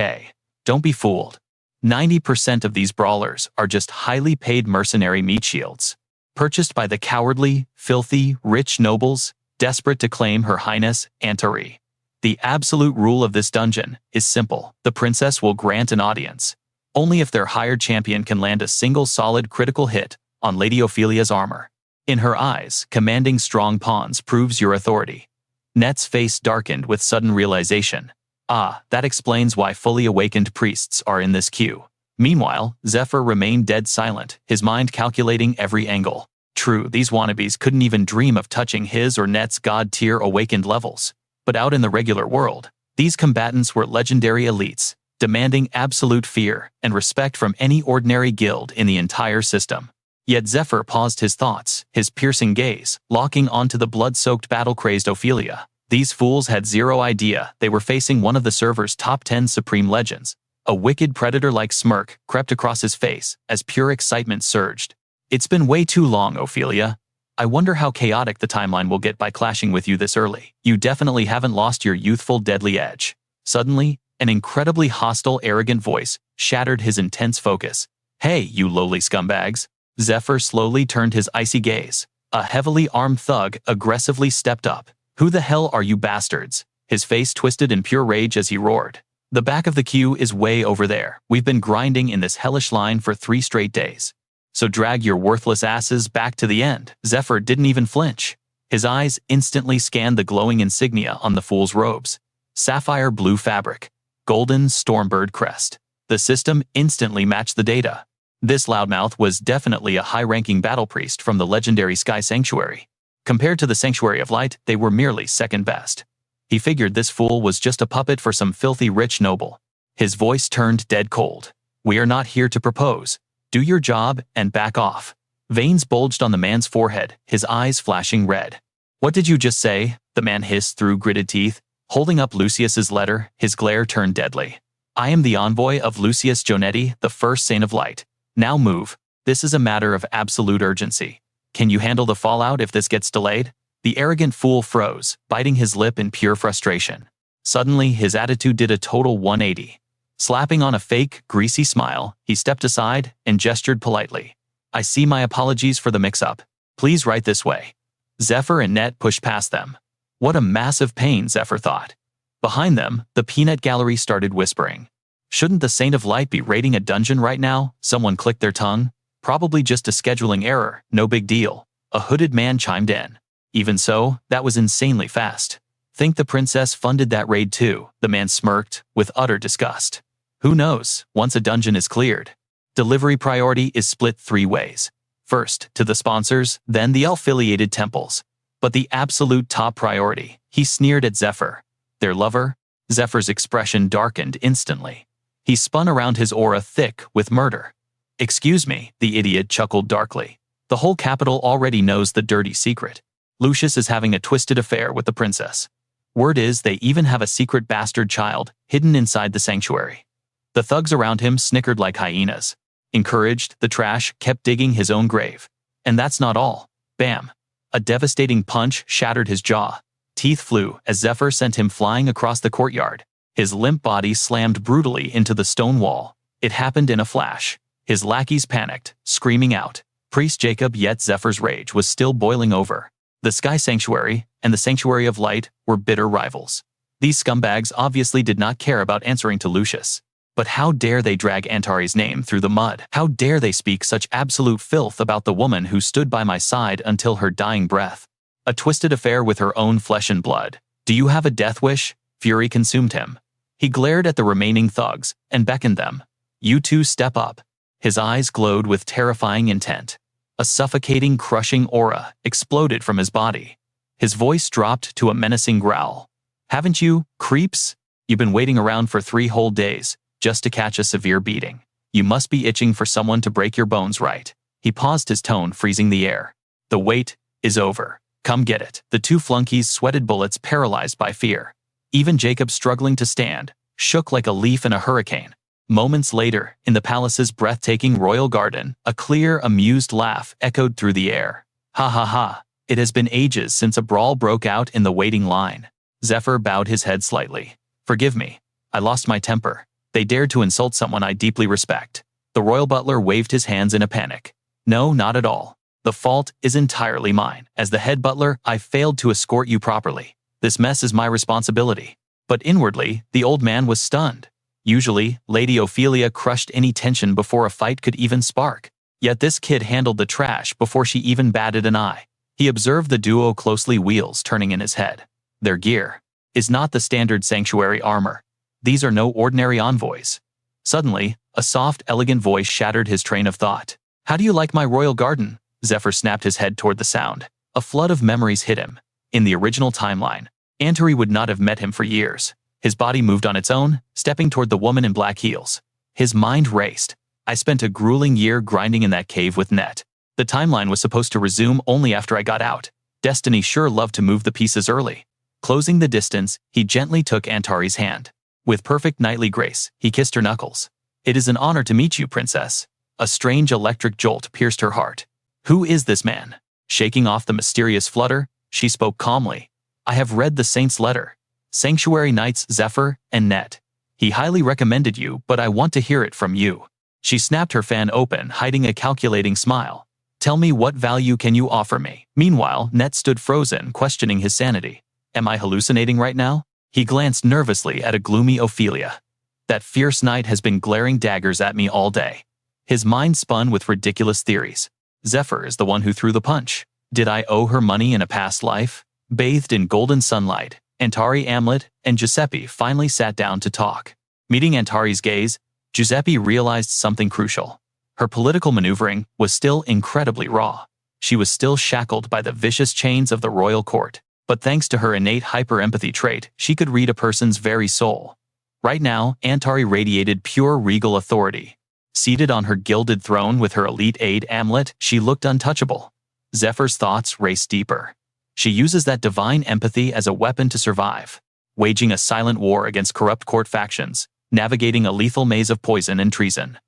Don't be fooled. 90% of these brawlers are just highly paid mercenary meat shields, purchased by the cowardly, filthy, rich nobles, desperate to claim Her Highness Antari. The absolute rule of this dungeon is simple. The princess will grant an audience only if their hired champion can land a single solid critical hit on Lady Ophelia's armor. In her eyes, commanding strong pawns proves your authority. Net's face darkened with sudden realization. Ah, that explains why fully awakened priests are in this queue. Meanwhile, Zephyr remained dead silent, his mind calculating every angle. True, these wannabes couldn't even dream of touching his or Net's god-tier awakened levels. But out in the regular world, these combatants were legendary elites, demanding absolute fear and respect from any ordinary guild in the entire system. Yet Zephyr paused his thoughts, his piercing gaze locking onto the blood-soaked, battle-crazed Ophelia. These fools had zero idea they were facing one of the server's top 10 supreme legends. A wicked predator-like smirk crept across his face as pure excitement surged. It's been way too long, Ophelia. I wonder how chaotic the timeline will get by clashing with you this early. You definitely haven't lost your youthful, deadly edge. Suddenly, an incredibly hostile, arrogant voice shattered his intense focus. Hey, you lowly scumbags. Zephyr slowly turned his icy gaze. A heavily armed thug aggressively stepped up. Who the hell are you bastards? His face twisted in pure rage as he roared. The back of the queue is way over there. We've been grinding in this hellish line for 3 straight days. So drag your worthless asses back to the end. Zephyr didn't even flinch. His eyes instantly scanned the glowing insignia on the fool's robes. Sapphire blue fabric. Golden stormbird crest. The system instantly matched the data. This loudmouth was definitely a high-ranking battle priest from the legendary Sky Sanctuary. Compared to the Sanctuary of Light, they were merely second best. He figured this fool was just a puppet for some filthy rich noble. His voice turned dead cold. We are not here to propose. Do your job and back off. Veins bulged on the man's forehead, his eyes flashing red. What did you just say? The man hissed through gritted teeth. Holding up Lucius's letter, his glare turned deadly. I am the envoy of Lucius Jonetti, the first Saint of Light. Now move. This is a matter of absolute urgency. Can you handle the fallout if this gets delayed? The arrogant fool froze, biting his lip in pure frustration. Suddenly, his attitude did a total 180. Slapping on a fake, greasy smile, he stepped aside and gestured politely. I see, my apologies for the mix-up. Please right this way. Zephyr and Net pushed past them. What a massive pain, Zephyr thought. Behind them, the peanut gallery started whispering. Shouldn't the Saint of Light be raiding a dungeon right now? Someone clicked their tongue. Probably just a scheduling error, no big deal. A hooded man chimed in. Even so, that was insanely fast. Think the princess funded that raid too, the man smirked, with utter disgust. Who knows, once a dungeon is cleared. Delivery priority is split 3 ways. First, to the sponsors, then the affiliated temples. But the absolute top priority, he sneered at Zephyr. Their lover? Zephyr's expression darkened instantly. He spun around, his aura thick with murder. Excuse me, the idiot chuckled darkly. The whole capital already knows the dirty secret. Lucius is having a twisted affair with the princess. Word is they even have a secret bastard child hidden inside the sanctuary. The thugs around him snickered like hyenas. Encouraged, the trash kept digging his own grave. And that's not all. Bam! A devastating punch shattered his jaw. Teeth flew as Zephyr sent him flying across the courtyard. His limp body slammed brutally into the stone wall. It happened in a flash. His lackeys panicked, screaming out. Priest Jacob, yet Zephyr's rage was still boiling over. The Sky Sanctuary and the Sanctuary of Light were bitter rivals. These scumbags obviously did not care about answering to Lucius. But how dare they drag Antari's name through the mud? How dare they speak such absolute filth about the woman who stood by my side until her dying breath? A twisted affair with her own flesh and blood. Do you have a death wish? Fury consumed him. He glared at the remaining thugs and beckoned them. You two step up. His eyes glowed with terrifying intent. A suffocating, crushing aura exploded from his body. His voice dropped to a menacing growl. Haven't you, creeps? You've been waiting around for 3 whole days, just to catch a severe beating. You must be itching for someone to break your bones, right? He paused, his tone freezing the air. The wait is over. Come get it. The 2 flunkies sweated bullets, paralyzed by fear. Even Jacob, struggling to stand, shook like a leaf in a hurricane. Moments later, in the palace's breathtaking royal garden, a clear, amused laugh echoed through the air. Ha ha ha. It has been ages since a brawl broke out in the waiting line. Zephyr bowed his head slightly. Forgive me. I lost my temper. They dared to insult someone I deeply respect. The royal butler waved his hands in a panic. No, not at all. The fault is entirely mine. As the head butler, I failed to escort you properly. This mess is my responsibility. But inwardly, the old man was stunned. Usually, Lady Ophelia crushed any tension before a fight could even spark. Yet this kid handled the trash before she even batted an eye. He observed the duo closely, wheels turning in his head. Their gear is not the standard sanctuary armor. These are no ordinary envoys. Suddenly, a soft, elegant voice shattered his train of thought. How do you like my royal garden? Zephyr snapped his head toward the sound. A flood of memories hit him. In the original timeline, Antari would not have met him for years. His body moved on its own, stepping toward the woman in black heels. His mind raced. I spent a grueling year grinding in that cave with Net. The timeline was supposed to resume only after I got out. Destiny sure loved to move the pieces early. Closing the distance, he gently took Antari's hand. With perfect knightly grace, he kissed her knuckles. It is an honor to meet you, princess. A strange electric jolt pierced her heart. Who is this man? Shaking off the mysterious flutter, she spoke calmly. I have read the saint's letter. Sanctuary Knights Zephyr and Net. He highly recommended you, but I want to hear it from you. She snapped her fan open, hiding a calculating smile. Tell me, what value can you offer me? Meanwhile, Net stood frozen, questioning his sanity. Am I hallucinating right now? He glanced nervously at a gloomy Ophelia. That fierce knight has been glaring daggers at me all day. His mind spun with ridiculous theories. Zephyr is the one who threw the punch. Did I owe her money in a past life? Bathed in golden sunlight, Antari, Amlet, and Giuseppe finally sat down to talk. Meeting Antari's gaze, Giuseppe realized something crucial. Her political maneuvering was still incredibly raw. She was still shackled by the vicious chains of the royal court. But thanks to her innate hyper-empathy trait, she could read a person's very soul. Right now, Antari radiated pure regal authority. Seated on her gilded throne with her elite aide Amlet, she looked untouchable. Zephyr's thoughts raced deeper. She uses that divine empathy as a weapon to survive, waging a silent war against corrupt court factions, navigating a lethal maze of poison and treason.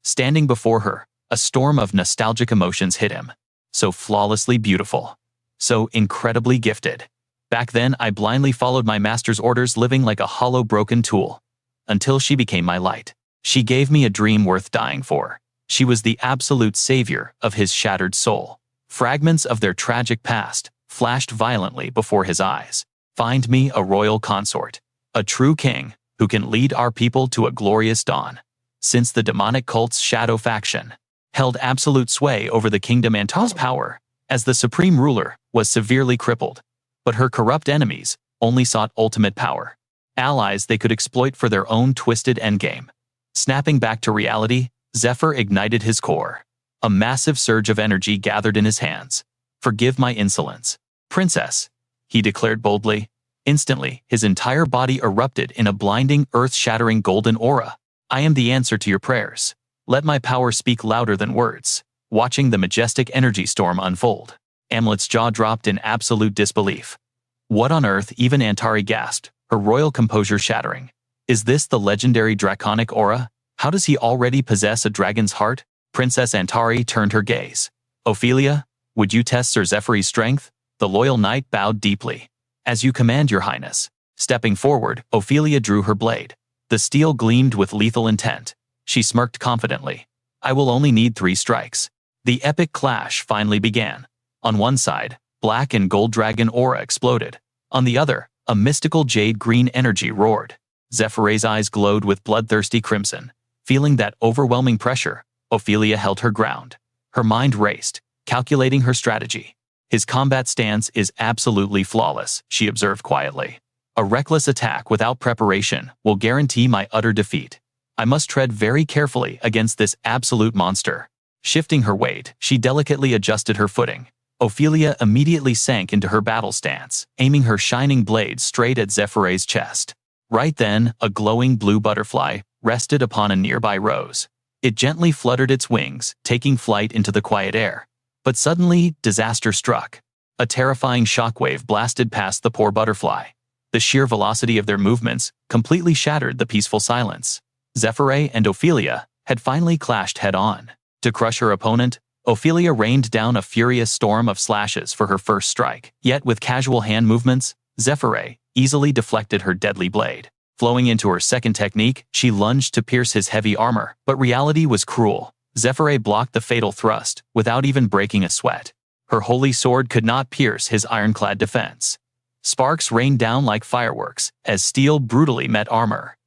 Standing before her, a storm of nostalgic emotions hit him. so flawlessly beautiful, so incredibly gifted. Back then, I blindly followed my master's orders, living like a hollow broken tool, until she became my light. She gave me a dream worth dying for. She was the absolute savior of his shattered soul. Fragments of their tragic past flashed violently before his eyes. Find me a royal consort, a true king who can lead our people to a glorious dawn. Since the demonic cult's shadow faction held absolute sway over the kingdom, Antar's power as the supreme ruler was severely crippled, but her corrupt enemies only sought ultimate power, allies they could exploit for their own twisted endgame. Snapping back to reality, Zephyr ignited his core. A massive surge of energy gathered in his hands. "Forgive my insolence, princess," he declared boldly. Instantly, his entire body erupted in a blinding, earth-shattering golden aura. "I am the answer to your prayers. Let my power speak louder than words." Watching the majestic energy storm unfold, Amlet's jaw dropped in absolute disbelief. "What on earth?" Even Antari gasped, her royal composure shattering. "Is this the legendary draconic aura? How does he already possess a dragon's heart?" Princess Antari turned her gaze. "Ophelia, would you test Sir Zephyr's strength?" The loyal knight bowed deeply. "As you command, your highness." Stepping forward, Ophelia drew her blade. The steel gleamed with lethal intent. She smirked confidently. "I will only need 3 strikes." The epic clash finally began. On one side, black and gold dragon aura exploded. On the other, a mystical jade green energy roared. Zephyr's eyes glowed with bloodthirsty crimson. Feeling that overwhelming pressure, Ophelia held her ground. Her mind raced, calculating her strategy. "His combat stance is absolutely flawless," she observed quietly. "A reckless attack without preparation will guarantee my utter defeat. I must tread very carefully against this absolute monster." Shifting her weight, she delicately adjusted her footing. Ophelia immediately sank into her battle stance, aiming her shining blade straight at Zephyr's chest. Right then, a glowing blue butterfly rested upon a nearby rose. It gently fluttered its wings, taking flight into the quiet air. But suddenly, disaster struck. A terrifying shockwave blasted past the poor butterfly. The sheer velocity of their movements completely shattered the peaceful silence. Zephyr and Ophelia had finally clashed head-on. To crush her opponent, Ophelia rained down a furious storm of slashes for her first strike. Yet with casual hand movements, Zephyr easily deflected her deadly blade. Flowing into her second technique, she lunged to pierce his heavy armor, but reality was cruel. Zephyr blocked the fatal thrust without even breaking a sweat. Her holy sword could not pierce his ironclad defense. Sparks rained down like fireworks as steel brutally met armor.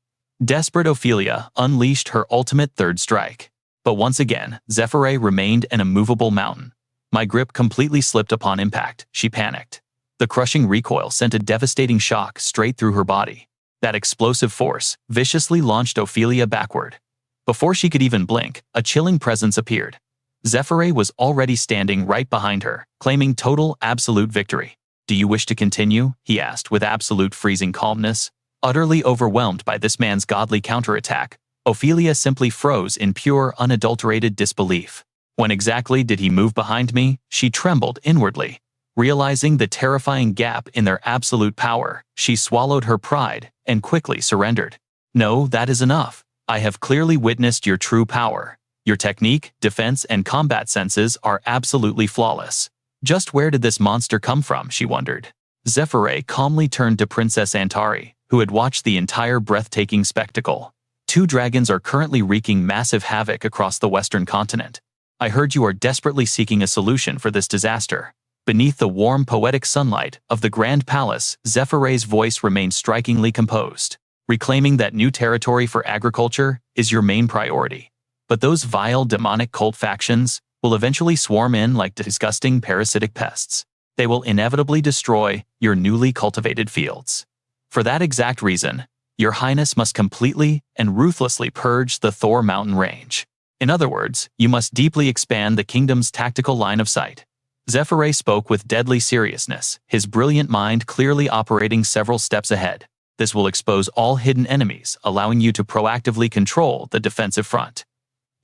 Desperate Ophelia unleashed her ultimate third strike. But once again, Zephyr remained an immovable mountain. "My grip completely slipped upon impact," she panicked. The crushing recoil sent a devastating shock straight through her body. That explosive force viciously launched Ophelia backward. Before she could even blink, a chilling presence appeared. Zephyr was already standing right behind her, claiming total, absolute victory. "Do you wish to continue?" he asked with absolute freezing calmness. Utterly overwhelmed by this man's godly counterattack, Ophelia simply froze in pure, unadulterated disbelief. "When exactly did he move behind me?" She trembled inwardly. Realizing the terrifying gap in their absolute power, she swallowed her pride and quickly surrendered. "No, that is enough. I have clearly witnessed your true power. Your technique, defense, and combat senses are absolutely flawless. Just where did this monster come from?" she wondered. Zephyr calmly turned to Princess Antari, who had watched the entire breathtaking spectacle. "2 dragons are currently wreaking massive havoc across the western continent. I heard you are desperately seeking a solution for this disaster." Beneath the warm, poetic sunlight of the Grand Palace, Zephyr's voice remained strikingly composed. "Reclaiming that new territory for agriculture is your main priority. But those vile demonic cult factions will eventually swarm in like disgusting parasitic pests. They will inevitably destroy your newly cultivated fields. For that exact reason, your highness must completely and ruthlessly purge the Thor mountain range. In other words, you must deeply expand the kingdom's tactical line of sight." Zephyr spoke with deadly seriousness, his brilliant mind clearly operating several steps ahead. "This will expose all hidden enemies, allowing you to proactively control the defensive front.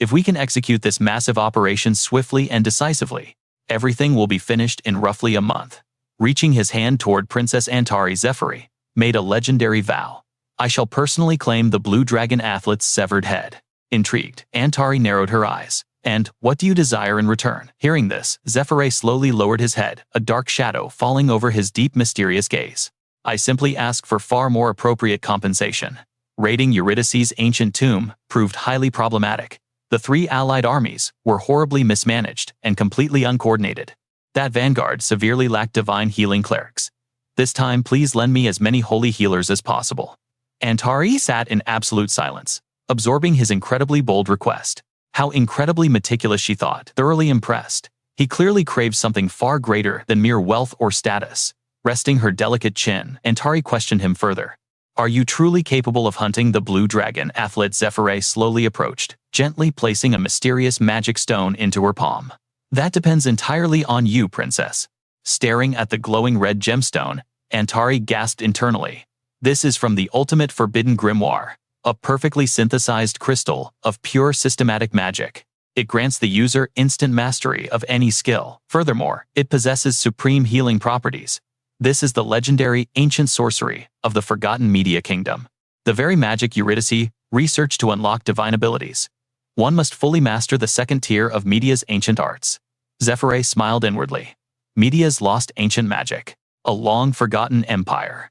If we can execute this massive operation swiftly and decisively, everything will be finished in roughly a month." Reaching his hand toward Princess Antari, Zephyr made a legendary vow. "I shall personally claim the Blue Dragon athlete's severed head." Intrigued, Antari narrowed her eyes. And what do you desire in return? Hearing this, Zephyr slowly lowered his head, a dark shadow falling over his deep, mysterious gaze. I simply ask for far more appropriate compensation. Raiding Eurydice's ancient tomb proved highly problematic. The 3 allied armies were horribly mismanaged and completely uncoordinated. That vanguard severely lacked divine healing clerics. This time, please lend me as many holy healers as possible. Antari sat in absolute silence, absorbing his incredibly bold request. How incredibly meticulous, she thought, thoroughly impressed. He clearly craved something far greater than mere wealth or status. Resting her delicate chin, Antari questioned him further. Are you truly capable of hunting the blue dragon? Athlete Zephyr slowly approached, gently placing a mysterious magic stone into her palm. That depends entirely on you, princess. Staring at the glowing red gemstone, Antari gasped internally. This is from the ultimate forbidden grimoire, a perfectly synthesized crystal of pure systematic magic. It grants the user instant mastery of any skill. Furthermore, it possesses supreme healing properties. This is the legendary ancient sorcery of the Forgotten Media Kingdom. The very magic Eurydice researched to unlock divine abilities. One must fully master the second tier of Media's ancient arts. Zephyr smiled inwardly. Media's lost ancient magic. A long-forgotten empire.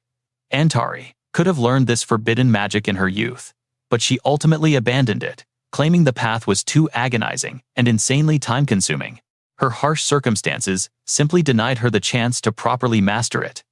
Antari could have learned this forbidden magic in her youth, but she ultimately abandoned it, claiming the path was too agonizing and insanely time-consuming. Her harsh circumstances simply denied her the chance to properly master it.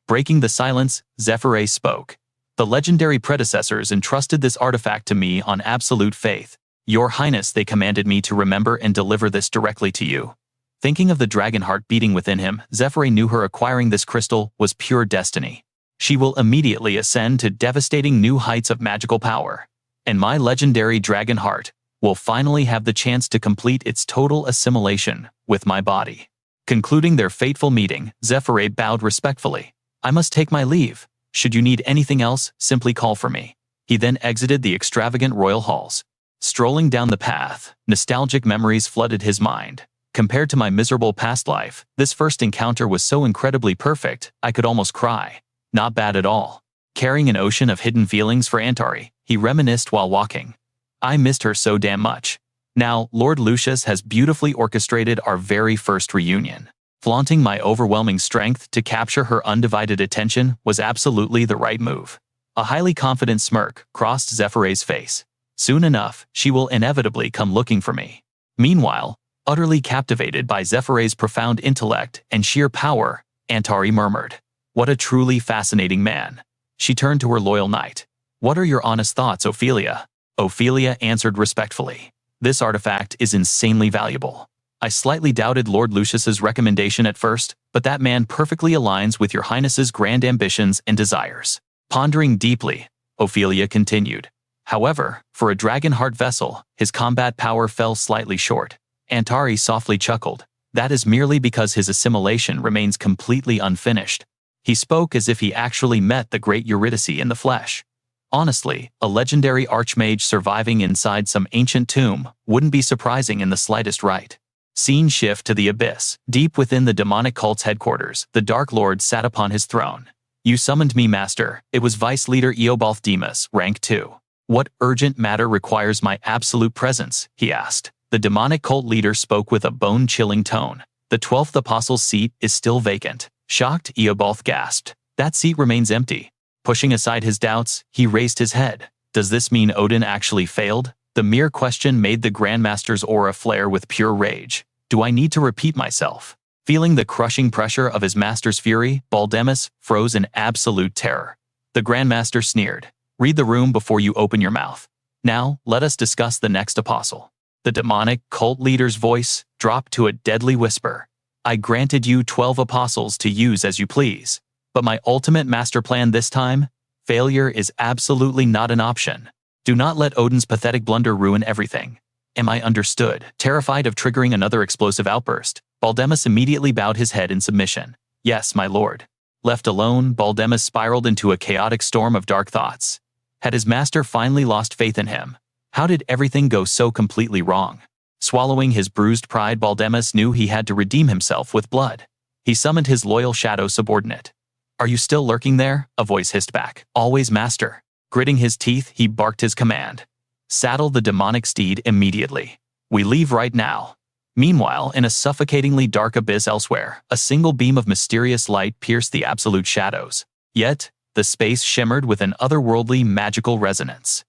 Breaking the silence, Zephyr spoke. The legendary predecessors entrusted this artifact to me on absolute faith. Your Highness, they commanded me to remember and deliver this directly to you. Thinking of the dragon heart beating within him, Zephyr knew her acquiring this crystal was pure destiny. She will immediately ascend to devastating new heights of magical power, and my legendary dragon heart will finally have the chance to complete its total assimilation with my body. Concluding their fateful meeting, Zephyr bowed respectfully. I must take my leave. Should you need anything else, simply call for me. He then exited the extravagant royal halls. Strolling down the path, nostalgic memories flooded his mind. Compared to my miserable past life, this first encounter was so incredibly perfect, I could almost cry. Not bad at all. Carrying an ocean of hidden feelings for Antari, he reminisced while walking. I missed her so damn much. Now, Lord Lucius has beautifully orchestrated our very first reunion. Flaunting my overwhelming strength to capture her undivided attention was absolutely the right move. A highly confident smirk crossed Zephyr's face. Soon enough, she will inevitably come looking for me. Meanwhile, utterly captivated by Zephyr's profound intellect and sheer power, Antari murmured, "What a truly fascinating man." She turned to her loyal knight. "What are your honest thoughts, Ophelia?" Ophelia answered respectfully. "This artifact is insanely valuable. I slightly doubted Lord Lucius's recommendation at first, but that man perfectly aligns with your Highness's grand ambitions and desires." Pondering deeply, Ophelia continued. However, for a dragon-heart vessel, his combat power fell slightly short. Antari softly chuckled. That is merely because his assimilation remains completely unfinished. He spoke as if he actually met the great Eurydice in the flesh. Honestly, a legendary archmage surviving inside some ancient tomb wouldn't be surprising in the slightest right. Scene shift to the abyss. Deep within the demonic cult's headquarters, the Dark Lord sat upon his throne. "You summoned me, Master." It was Vice Leader Eobalth Demas, rank 2. "What urgent matter requires my absolute presence?" he asked. The demonic cult leader spoke with a bone-chilling tone. "The 12th apostle's seat is still vacant." Shocked, Eobalth gasped. "That seat remains empty." Pushing aside his doubts, he raised his head. Does this mean Odin actually failed? The mere question made the Grandmaster's aura flare with pure rage. Do I need to repeat myself? Feeling the crushing pressure of his master's fury, Baldemus froze in absolute terror. The Grandmaster sneered. "Read the room before you open your mouth. Now, let us discuss the next apostle." The demonic cult leader's voice dropped to a deadly whisper. "I granted you 12 apostles to use as you please. But my ultimate master plan this time? Failure is absolutely not an option. Do not let Odin's pathetic blunder ruin everything. Am I understood?" Terrified of triggering another explosive outburst, Baldemus immediately bowed his head in submission. "Yes, my lord." Left alone, Baldemus spiraled into a chaotic storm of dark thoughts. Had his master finally lost faith in him? How did everything go so completely wrong? Swallowing his bruised pride, Baldemus knew he had to redeem himself with blood. He summoned his loyal shadow subordinate. "Are you still lurking there?" a voice hissed back. "Always, master." Gritting his teeth, he barked his command. "Saddle the demonic steed immediately." We leave right now. Meanwhile, in a suffocatingly dark abyss elsewhere, a single beam of mysterious light pierced the absolute shadows. Yet, the space shimmered with an otherworldly magical resonance.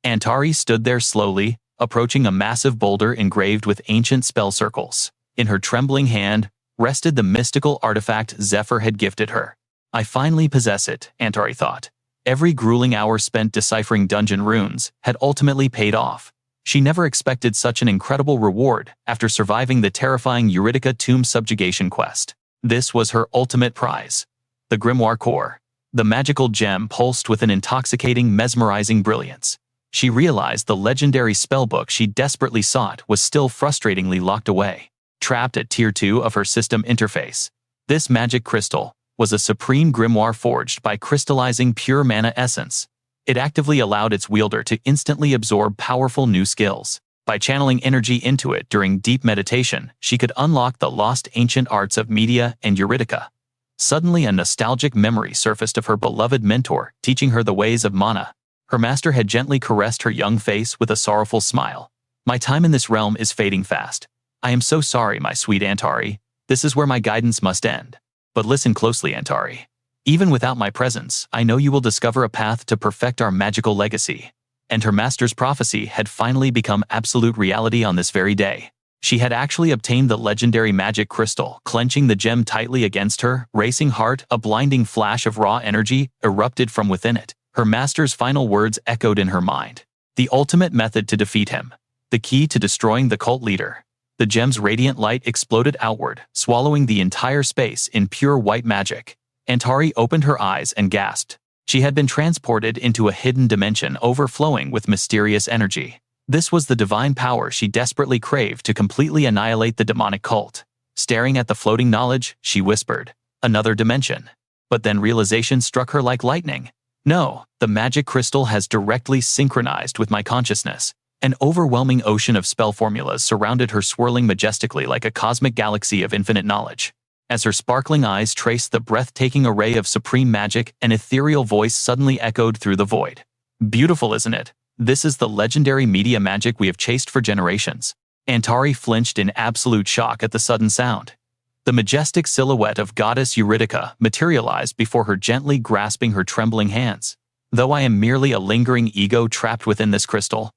Antari stood there slowly, approaching a massive boulder engraved with ancient spell circles. In her trembling hand rested the mystical artifact Zephyr had gifted her. I finally possess it, Antari thought. Every grueling hour spent deciphering dungeon runes had ultimately paid off. She never expected such an incredible reward after surviving the terrifying Eurydica tomb subjugation quest. This was her ultimate prize. The Grimoire Core. The magical gem pulsed with an intoxicating, mesmerizing brilliance. She realized the legendary spellbook she desperately sought was still frustratingly locked away, trapped at Tier 2 of her system interface. This magic crystal was a supreme grimoire forged by crystallizing pure mana essence. It actively allowed its wielder to instantly absorb powerful new skills. By channeling energy into it during deep meditation, she could unlock the lost ancient arts of Media and Eurydica. Suddenly, a nostalgic memory surfaced of her beloved mentor, teaching her the ways of mana. Her master had gently caressed her young face with a sorrowful smile. My time in this realm is fading fast. I am so sorry, my sweet Antari. This is where my guidance must end. But listen closely, Antari. Even without my presence, I know you will discover a path to perfect our magical legacy. And her master's prophecy had finally become absolute reality on this very day. She had actually obtained the legendary magic crystal. Clenching the gem tightly against her racing heart, a blinding flash of raw energy erupted from within it. Her master's final words echoed in her mind. The ultimate method to defeat him. The key to destroying the cult leader. The gem's radiant light exploded outward, swallowing the entire space in pure white magic. Antari opened her eyes and gasped. She had been transported into a hidden dimension overflowing with mysterious energy. This was the divine power she desperately craved to completely annihilate the demonic cult. Staring at the floating knowledge, she whispered, "Another dimension." But then realization struck her like lightning. No, the magic crystal has directly synchronized with my consciousness. An overwhelming ocean of spell formulas surrounded her, swirling majestically like a cosmic galaxy of infinite knowledge. As her sparkling eyes traced the breathtaking array of supreme magic, an ethereal voice suddenly echoed through the void. "Beautiful, isn't it? This is the legendary media magic we have chased for generations." Antari flinched in absolute shock at the sudden sound. The majestic silhouette of goddess Eurydica materialized before her, gently grasping her trembling hands. "Though I am merely a lingering ego trapped within this crystal,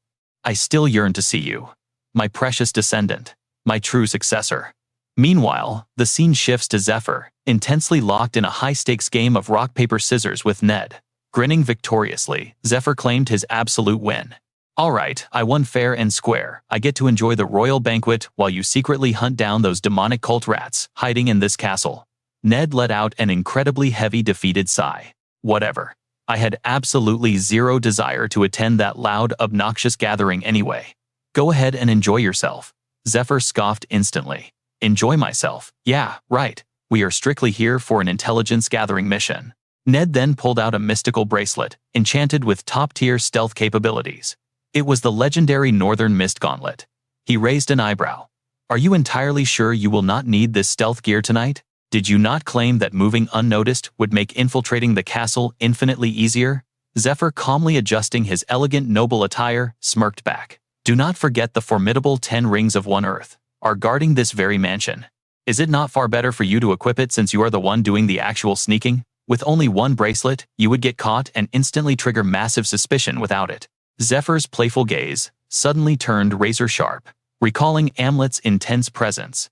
I still yearn to see you, my precious descendant, my true successor." Meanwhile, the scene shifts to Zephyr, intensely locked in a high-stakes game of rock-paper-scissors with Ned. Grinning victoriously, Zephyr claimed his absolute win. "All right, I won fair and square. I get to enjoy the royal banquet while you secretly hunt down those demonic cult rats hiding in this castle." Ned let out an incredibly heavy, defeated sigh. "Whatever. I had absolutely zero desire to attend that loud, obnoxious gathering anyway. Go ahead and enjoy yourself." Zephyr scoffed instantly. "Enjoy myself? Yeah, right. We are strictly here for an intelligence-gathering mission." Ned then pulled out a mystical bracelet, enchanted with top-tier stealth capabilities. It was the legendary Northern Mist Gauntlet. He raised an eyebrow. "Are you entirely sure you will not need this stealth gear tonight? Did you not claim that moving unnoticed would make infiltrating the castle infinitely easier?" Zephyr, calmly adjusting his elegant noble attire, smirked back. "Do not forget the formidable 10 rings of One Earth are guarding this very mansion. Is it not far better for you to equip it since you are the one doing the actual sneaking? With only one bracelet, you would get caught and instantly trigger massive suspicion without it." Zephyr's playful gaze suddenly turned razor-sharp, recalling Amlet's intense presence.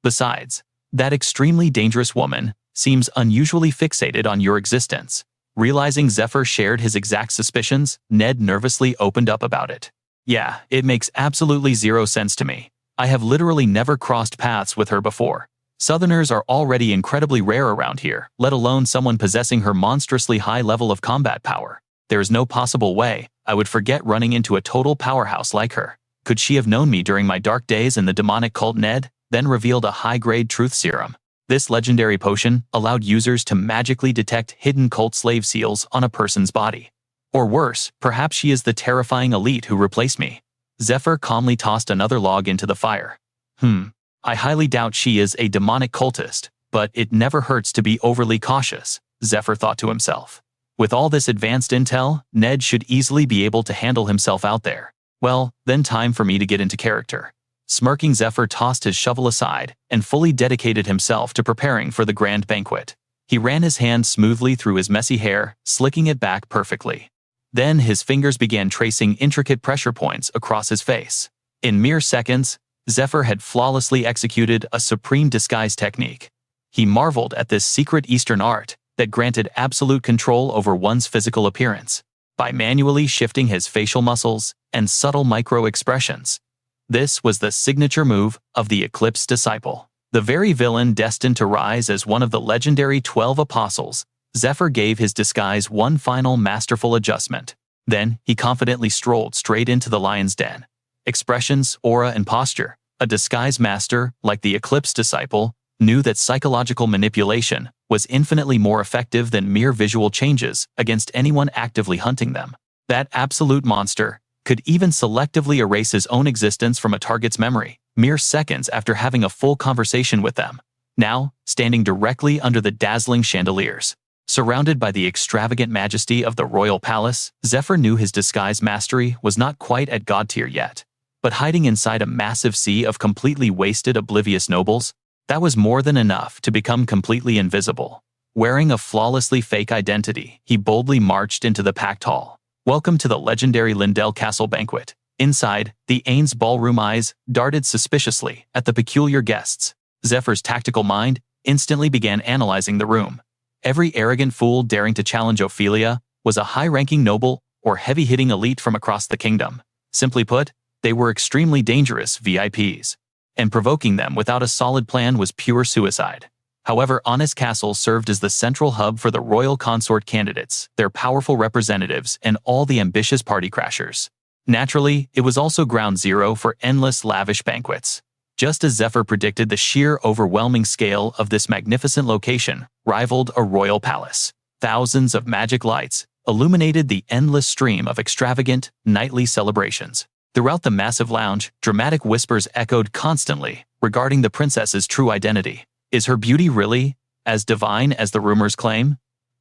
"Besides, that extremely dangerous woman seems unusually fixated on your existence." Realizing Zephyr shared his exact suspicions, Ned nervously opened up about it. "Yeah, it makes absolutely zero sense to me. I have literally never crossed paths with her before. Southerners are already incredibly rare around here, let alone someone possessing her monstrously high level of combat power. There is no possible way I would forget running into a total powerhouse like her. Could she have known me during my dark days in the demonic cult?" Ned then revealed a high-grade truth serum. This legendary potion allowed users to magically detect hidden cult slave seals on a person's body. Or worse, perhaps she is the terrifying elite who replaced me. Zephyr calmly tossed another log into the fire. I highly doubt she is a demonic cultist, but it never hurts to be overly cautious," Zephyr thought to himself. With all this advanced intel, Ned should easily be able to handle himself out there. Well, then time for me to get into character. Smirking, Zephyr tossed his shovel aside and fully dedicated himself to preparing for the grand banquet. He ran his hand smoothly through his messy hair, slicking it back perfectly. Then his fingers began tracing intricate pressure points across his face. In mere seconds, Zephyr had flawlessly executed a supreme disguise technique. He marveled at this secret Eastern art that granted absolute control over one's physical appearance by manually shifting his facial muscles and subtle micro-expressions. This was the signature move of the Eclipse Disciple. The very villain destined to rise as one of the legendary 12 Apostles, Zephyr gave his disguise one final masterful adjustment. Then, he confidently strolled straight into the lion's den. Expressions, aura, and posture. A disguise master, like the Eclipse Disciple, knew that psychological manipulation was infinitely more effective than mere visual changes against anyone actively hunting them. That absolute monster could even selectively erase his own existence from a target's memory, mere seconds after having a full conversation with them. Now, standing directly under the dazzling chandeliers, surrounded by the extravagant majesty of the royal palace, Zephyr knew his disguise mastery was not quite at god tier yet. But hiding inside a massive sea of completely wasted, oblivious nobles, that was more than enough to become completely invisible. Wearing a flawlessly fake identity, he boldly marched into the packed hall. Welcome to the legendary Lindell Castle banquet. Inside, the Ains ballroom eyes darted suspiciously at the peculiar guests. Zephyr's tactical mind instantly began analyzing the room. Every arrogant fool daring to challenge Ophelia was a high-ranking noble or heavy-hitting elite from across the kingdom. Simply put, they were extremely dangerous VIPs, and provoking them without a solid plan was pure suicide. However, Honest Castle served as the central hub for the royal consort candidates, their powerful representatives, and all the ambitious party crashers. Naturally, it was also ground zero for endless lavish banquets. Just as Zephyr predicted, the sheer overwhelming scale of this magnificent location rivaled a royal palace. Thousands of magic lights illuminated the endless stream of extravagant, nightly celebrations. Throughout the massive lounge, dramatic whispers echoed constantly regarding the princess's true identity. Is her beauty really as divine as the rumors claim?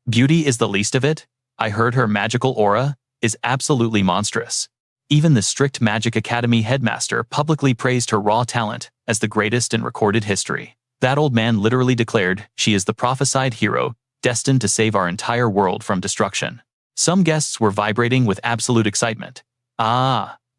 Beauty is the least of it. I heard her magical aura is absolutely monstrous. Even the strict Magic Academy headmaster publicly praised her raw talent as the greatest in recorded history. That old man literally declared she is the prophesied hero destined to save our entire world from destruction. Some guests were vibrating with absolute excitement.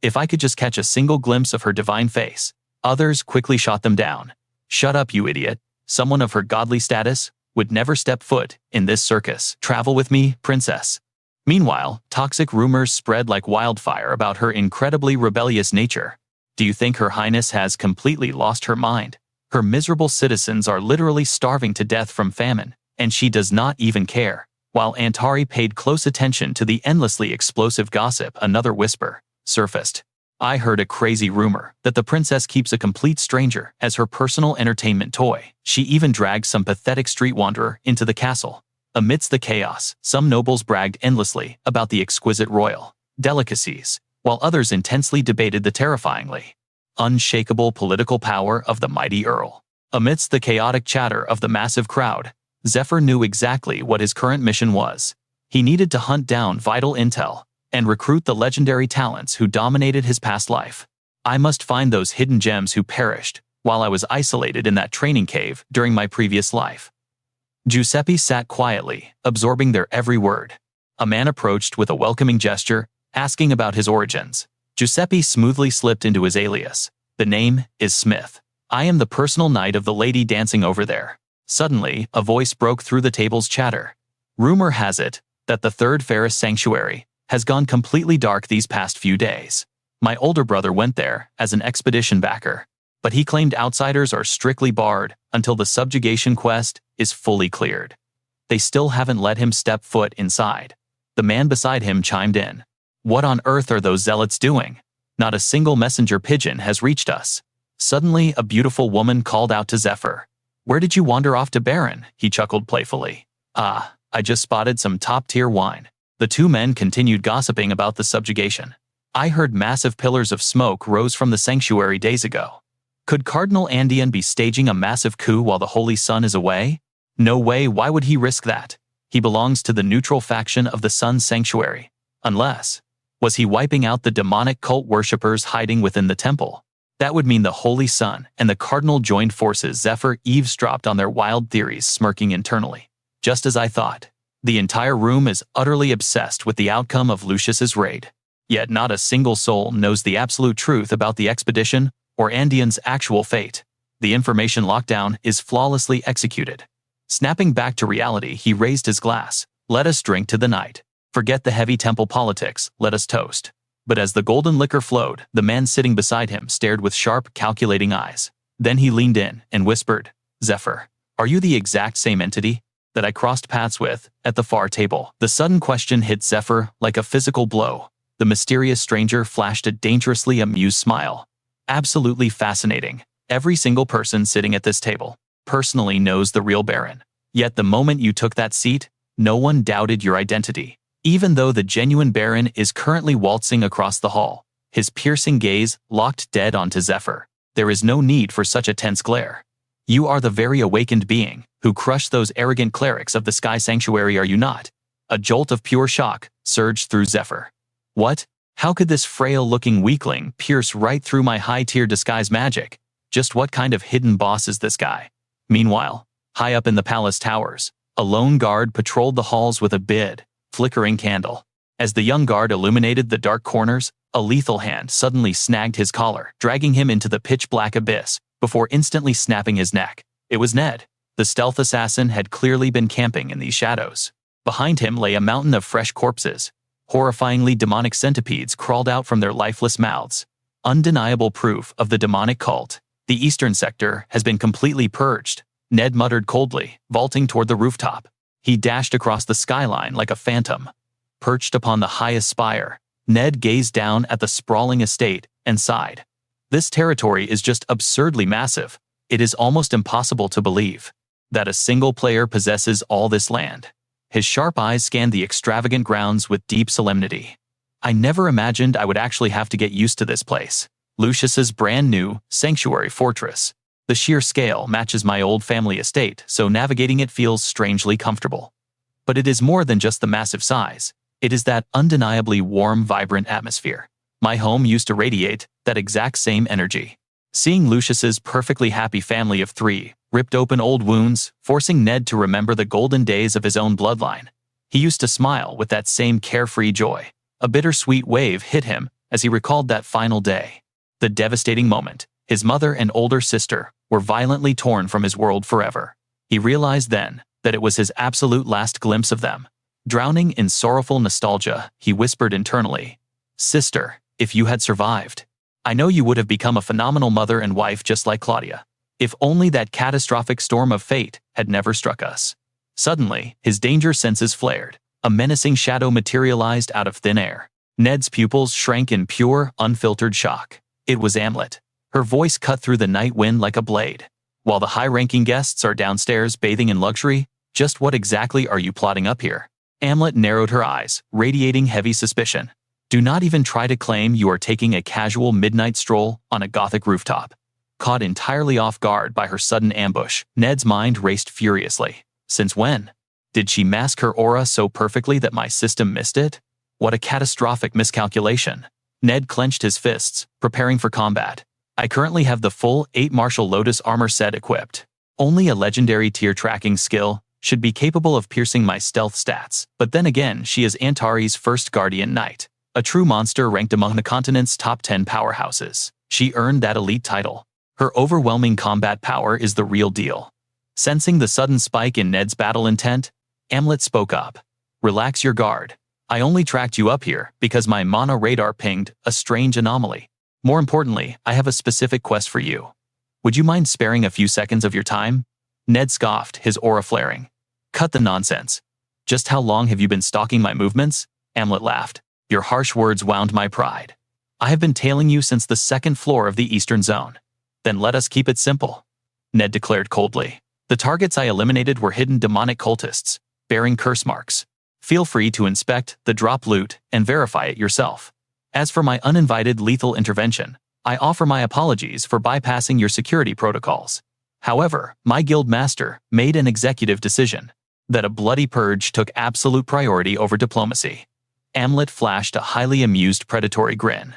If I could just catch a single glimpse of her divine face. Others quickly shot them down. Shut up, you idiot. Someone of her godly status would never step foot in this circus. Travel with me, princess. Meanwhile, toxic rumors spread like wildfire about her incredibly rebellious nature. Do you think Her Highness has completely lost her mind? Her miserable citizens are literally starving to death from famine, and she does not even care. While Antari paid close attention to the endlessly explosive gossip, another whisper surfaced. I heard a crazy rumor that the princess keeps a complete stranger as her personal entertainment toy. She even dragged some pathetic street wanderer into the castle. Amidst the chaos, some nobles bragged endlessly about the exquisite royal delicacies, while others intensely debated the terrifyingly unshakable political power of the mighty Earl. Amidst the chaotic chatter of the massive crowd, Zephyr knew exactly what his current mission was. He needed to hunt down vital intel and recruit the legendary talents who dominated his past life. I must find those hidden gems who perished while I was isolated in that training cave during my previous life. Giuseppe sat quietly, absorbing their every word. A man approached with a welcoming gesture, asking about his origins. Giuseppe smoothly slipped into his alias. The name is Smith. I am the personal knight of the lady dancing over there. Suddenly, a voice broke through the table's chatter. Rumor has it that the third Ferris sanctuary has gone completely dark these past few days. My older brother went there as an expedition backer, but he claimed outsiders are strictly barred until the subjugation quest is fully cleared. They still haven't let him step foot inside. The man beside him chimed in. What on earth are those zealots doing? Not a single messenger pigeon has reached us. Suddenly, a beautiful woman called out to Zephyr. Where did you wander off to, Baron? He chuckled playfully. I just spotted some top-tier wine. The two men continued gossiping about the subjugation. I heard massive pillars of smoke rose from the sanctuary days ago. Could Cardinal Andean be staging a massive coup while the Holy Sun is away? No way, why would he risk that? He belongs to the neutral faction of the Sun's sanctuary. Unless, was he wiping out the demonic cult worshippers hiding within the temple? That would mean the Holy Sun and the Cardinal joined forces. Zephyr eavesdropped on their wild theories, smirking internally. Just as I thought. The entire room is utterly obsessed with the outcome of Lucius's raid. Yet not a single soul knows the absolute truth about the expedition or Andean's actual fate. The information lockdown is flawlessly executed. Snapping back to reality, he raised his glass. Let us drink to the night. Forget the heavy temple politics, let us toast. But as the golden liquor flowed, the man sitting beside him stared with sharp, calculating eyes. Then he leaned in and whispered, Zephyr, are you the exact same entity that I crossed paths with at the far table? The sudden question hit Zephyr like a physical blow. The mysterious stranger flashed a dangerously amused smile. Absolutely fascinating. Every single person sitting at this table personally knows the real Baron. Yet the moment you took that seat, no one doubted your identity. Even though the genuine Baron is currently waltzing across the hall, his piercing gaze locked dead onto Zephyr. There is no need for such a tense glare. You are the very awakened being who crushed those arrogant clerics of the Sky Sanctuary, are you not? A jolt of pure shock surged through Zephyr. What? How could this frail-looking weakling pierce right through my high-tier disguise magic? Just what kind of hidden boss is this guy? Meanwhile, high up in the palace towers, a lone guard patrolled the halls with a flickering candle. As the young guard illuminated the dark corners, a lethal hand suddenly snagged his collar, dragging him into the pitch-black abyss, before instantly snapping his neck. It was Ned. The stealth assassin had clearly been camping in these shadows. Behind him lay a mountain of fresh corpses. Horrifyingly demonic centipedes crawled out from their lifeless mouths. Undeniable proof of the demonic cult. The eastern sector has been completely purged, Ned muttered coldly, vaulting toward the rooftop. He dashed across the skyline like a phantom. Perched upon the highest spire, Ned gazed down at the sprawling estate and sighed. This territory is just absurdly massive. It is almost impossible to believe that a single player possesses all this land. His sharp eyes scanned the extravagant grounds with deep solemnity. I never imagined I would actually have to get used to this place. Lucius's brand new sanctuary fortress. The sheer scale matches my old family estate, so navigating it feels strangely comfortable. But it is more than just the massive size. It is that undeniably warm, vibrant atmosphere. My home used to radiate that exact same energy. Seeing Lucius's perfectly happy family of 3 ripped open old wounds, forcing Ned to remember the golden days of his own bloodline. He used to smile with that same carefree joy. A bittersweet wave hit him as he recalled that final day. The devastating moment. His mother and older sister were violently torn from his world forever. He realized then that it was his absolute last glimpse of them. Drowning in sorrowful nostalgia, he whispered internally, Sister, if you had survived, I know you would have become a phenomenal mother and wife just like Claudia. If only that catastrophic storm of fate had never struck us. Suddenly, his danger senses flared. A menacing shadow materialized out of thin air. Ned's pupils shrank in pure, unfiltered shock. It was Amlet. Her voice cut through the night wind like a blade. While the high-ranking guests are downstairs bathing in luxury, just what exactly are you plotting up here? Amlet narrowed her eyes, radiating heavy suspicion. Do not even try to claim you are taking a casual midnight stroll on a Gothic rooftop. Caught entirely off guard by her sudden ambush, Ned's mind raced furiously. Since when? Did she mask her aura so perfectly that my system missed it? What a catastrophic miscalculation. Ned clenched his fists, preparing for combat. I currently have the full 8 Martial Lotus armor set equipped. Only a legendary tier tracking skill should be capable of piercing my stealth stats. But then again, she is Antari's first guardian knight. A true monster ranked among the continent's top 10 powerhouses. She earned that elite title. Her overwhelming combat power is the real deal. Sensing the sudden spike in Ned's battle intent, Amlet spoke up. Relax your guard. I only tracked you up here because my mono radar pinged a strange anomaly. More importantly, I have a specific quest for you. Would you mind sparing a few seconds of your time? Ned scoffed, his aura flaring. Cut the nonsense. Just how long have you been stalking my movements? Amlet laughed. Your harsh words wound my pride. I have been tailing you since the 2nd floor of the Eastern Zone. Then let us keep it simple. Ned declared coldly. The targets I eliminated were hidden demonic cultists, bearing curse marks. Feel free to inspect the drop loot and verify it yourself. As for my uninvited lethal intervention, I offer my apologies for bypassing your security protocols. However, my guild master made an executive decision that a bloody purge took absolute priority over diplomacy. Amlet flashed a highly amused predatory grin.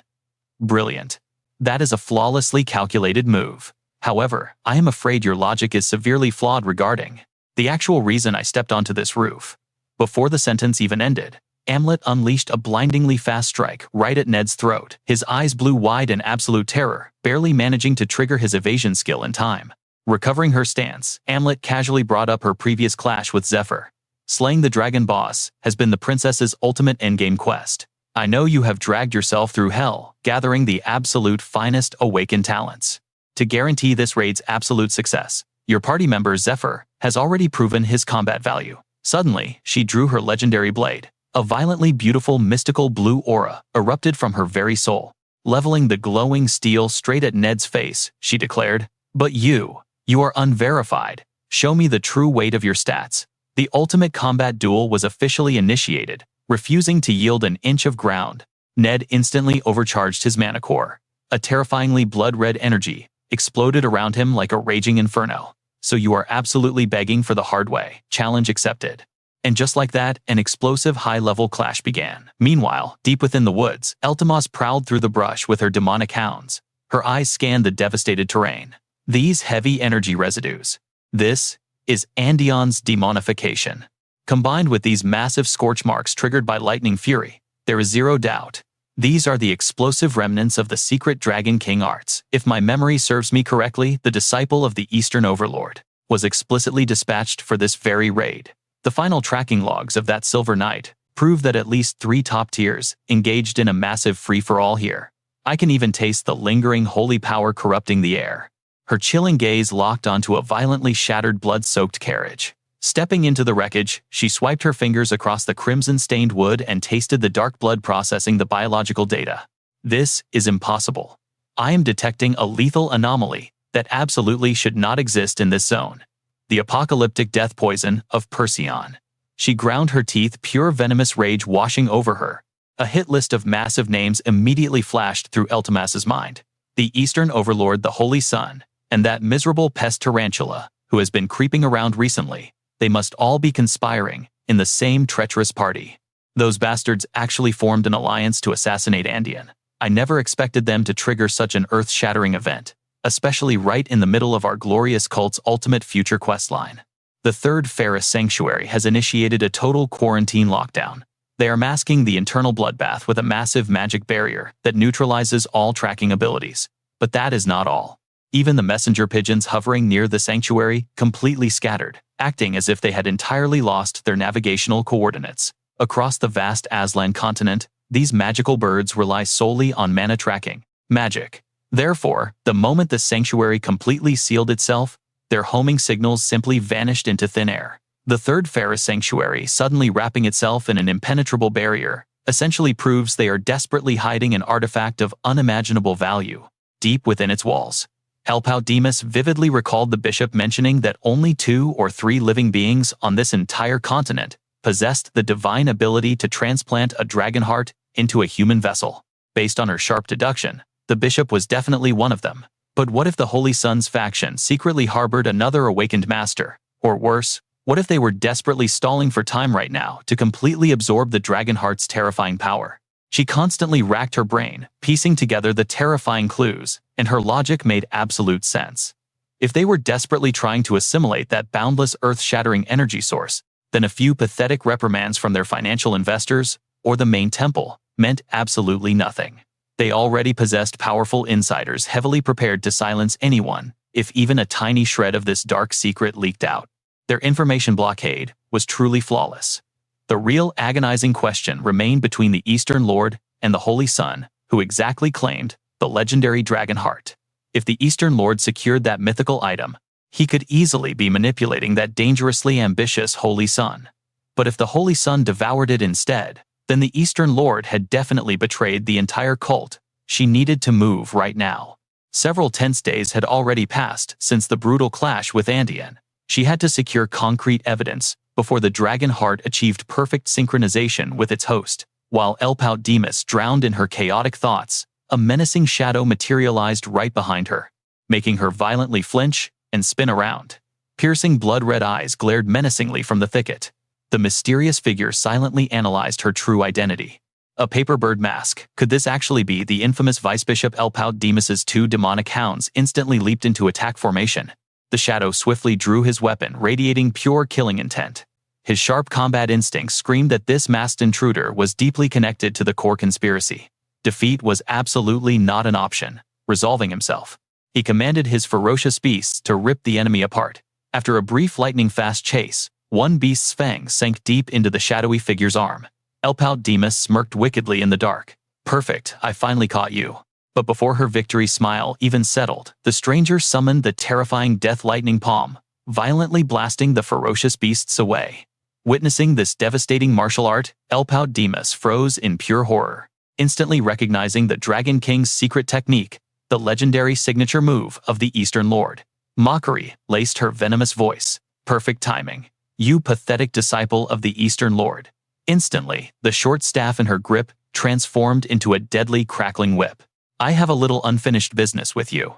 Brilliant. That is a flawlessly calculated move. However, I am afraid your logic is severely flawed regarding the actual reason I stepped onto this roof. Before the sentence even ended, Amlet unleashed a blindingly fast strike right at Ned's throat. His eyes blew wide in absolute terror, barely managing to trigger his evasion skill in time. Recovering her stance, Amlet casually brought up her previous clash with Zephyr. Slaying the dragon boss has been the princess's ultimate endgame quest. I know you have dragged yourself through hell, gathering the absolute finest awakened talents. To guarantee this raid's absolute success, your party member Zephyr has already proven his combat value. Suddenly, she drew her legendary blade. A violently beautiful mystical blue aura erupted from her very soul. Leveling the glowing steel straight at Ned's face, she declared, "But you are unverified. Show me the true weight of your stats." The ultimate combat duel was officially initiated. Refusing to yield an inch of ground, Ned instantly overcharged his mana core. A terrifyingly blood-red energy exploded around him like a raging inferno. "So you are absolutely begging for the hard way. Challenge accepted." And just like that, an explosive high-level clash began. Meanwhile, deep within the woods, Eltamos prowled through the brush with her demonic hounds. Her eyes scanned the devastated terrain. These heavy energy residues. This is Andion's demonification. Combined with these massive scorch marks triggered by lightning fury, there is zero doubt. These are the explosive remnants of the secret Dragon King arts. If my memory serves me correctly, the disciple of the Eastern Overlord was explicitly dispatched for this very raid. The final tracking logs of that Silver Knight prove that at least 3 top tiers engaged in a massive free-for-all here. I can even taste the lingering holy power corrupting the air. Her chilling gaze locked onto a violently shattered blood-soaked carriage. Stepping into the wreckage, she swiped her fingers across the crimson-stained wood and tasted the dark blood processing the biological data. This is impossible. I am detecting a lethal anomaly that absolutely should not exist in this zone. The apocalyptic death poison of Perseon. She ground her teeth, pure venomous rage washing over her. A hit list of massive names immediately flashed through Eltamas's mind. The Eastern Overlord, the Holy Sun, and that miserable pest Tarantula, who has been creeping around recently. They must all be conspiring in the same treacherous party. Those bastards actually formed an alliance to assassinate Andion. I never expected them to trigger such an earth-shattering event, especially right in the middle of our glorious cult's ultimate future questline. The Third Ferris Sanctuary has initiated a total quarantine lockdown. They are masking the internal bloodbath with a massive magic barrier that neutralizes all tracking abilities. But that is not all. Even the messenger pigeons hovering near the sanctuary completely scattered, acting as if they had entirely lost their navigational coordinates. Across the vast Aslan continent, these magical birds rely solely on mana tracking magic. Therefore, the moment the sanctuary completely sealed itself, their homing signals simply vanished into thin air. The Third Ferris Sanctuary suddenly wrapping itself in an impenetrable barrier essentially proves they are desperately hiding an artifact of unimaginable value deep within its walls. Elpout Demas vividly recalled the bishop mentioning that only 2 or 3 living beings on this entire continent possessed the divine ability to transplant a dragon heart into a human vessel. Based on her sharp deduction, the bishop was definitely one of them. But what if the Holy Sun's faction secretly harbored another awakened master? Or worse, what if they were desperately stalling for time right now to completely absorb the dragon heart's terrifying power? She constantly racked her brain, piecing together the terrifying clues, and her logic made absolute sense. If they were desperately trying to assimilate that boundless earth-shattering energy source, then a few pathetic reprimands from their financial investors, or the main temple, meant absolutely nothing. They already possessed powerful insiders heavily prepared to silence anyone, if even a tiny shred of this dark secret leaked out. Their information blockade was truly flawless. The real agonizing question remained between the Eastern Lord and the Holy Sun, who exactly claimed the legendary dragon heart. If the Eastern Lord secured that mythical item, he could easily be manipulating that dangerously ambitious Holy Sun. But if the Holy Sun devoured it instead, then the Eastern Lord had definitely betrayed the entire cult. She needed to move right now. Several tense days had already passed since the brutal clash with Andion. She had to secure concrete evidence before the dragon heart achieved perfect synchronization with its host. While Elpout Demas drowned in her chaotic thoughts, a menacing shadow materialized right behind her, making her violently flinch and spin around. Piercing blood-red eyes glared menacingly from the thicket. The mysterious figure silently analyzed her true identity. A paper-bird mask. Could this actually be the infamous Vicebishop Alpout Demas's two demonic hounds instantly leaped into attack formation? The shadow swiftly drew his weapon, radiating pure killing intent. His sharp combat instincts screamed that this masked intruder was deeply connected to the core conspiracy. Defeat was absolutely not an option. Resolving himself, he commanded his ferocious beasts to rip the enemy apart. After a brief lightning-fast chase, one beast's fangs sank deep into the shadowy figure's arm. Alpout Demas smirked wickedly in the dark. Perfect, I finally caught you. But before her victory smile even settled, the stranger summoned the terrifying death lightning palm, violently blasting the ferocious beasts away. Witnessing this devastating martial art, Alpout Demas froze in pure horror, instantly recognizing the Dragon King's secret technique, the legendary signature move of the Eastern Lord. Mockery laced her venomous voice. Perfect timing. You pathetic disciple of the Eastern Lord. Instantly, the short staff in her grip transformed into a deadly crackling whip. I have a little unfinished business with you.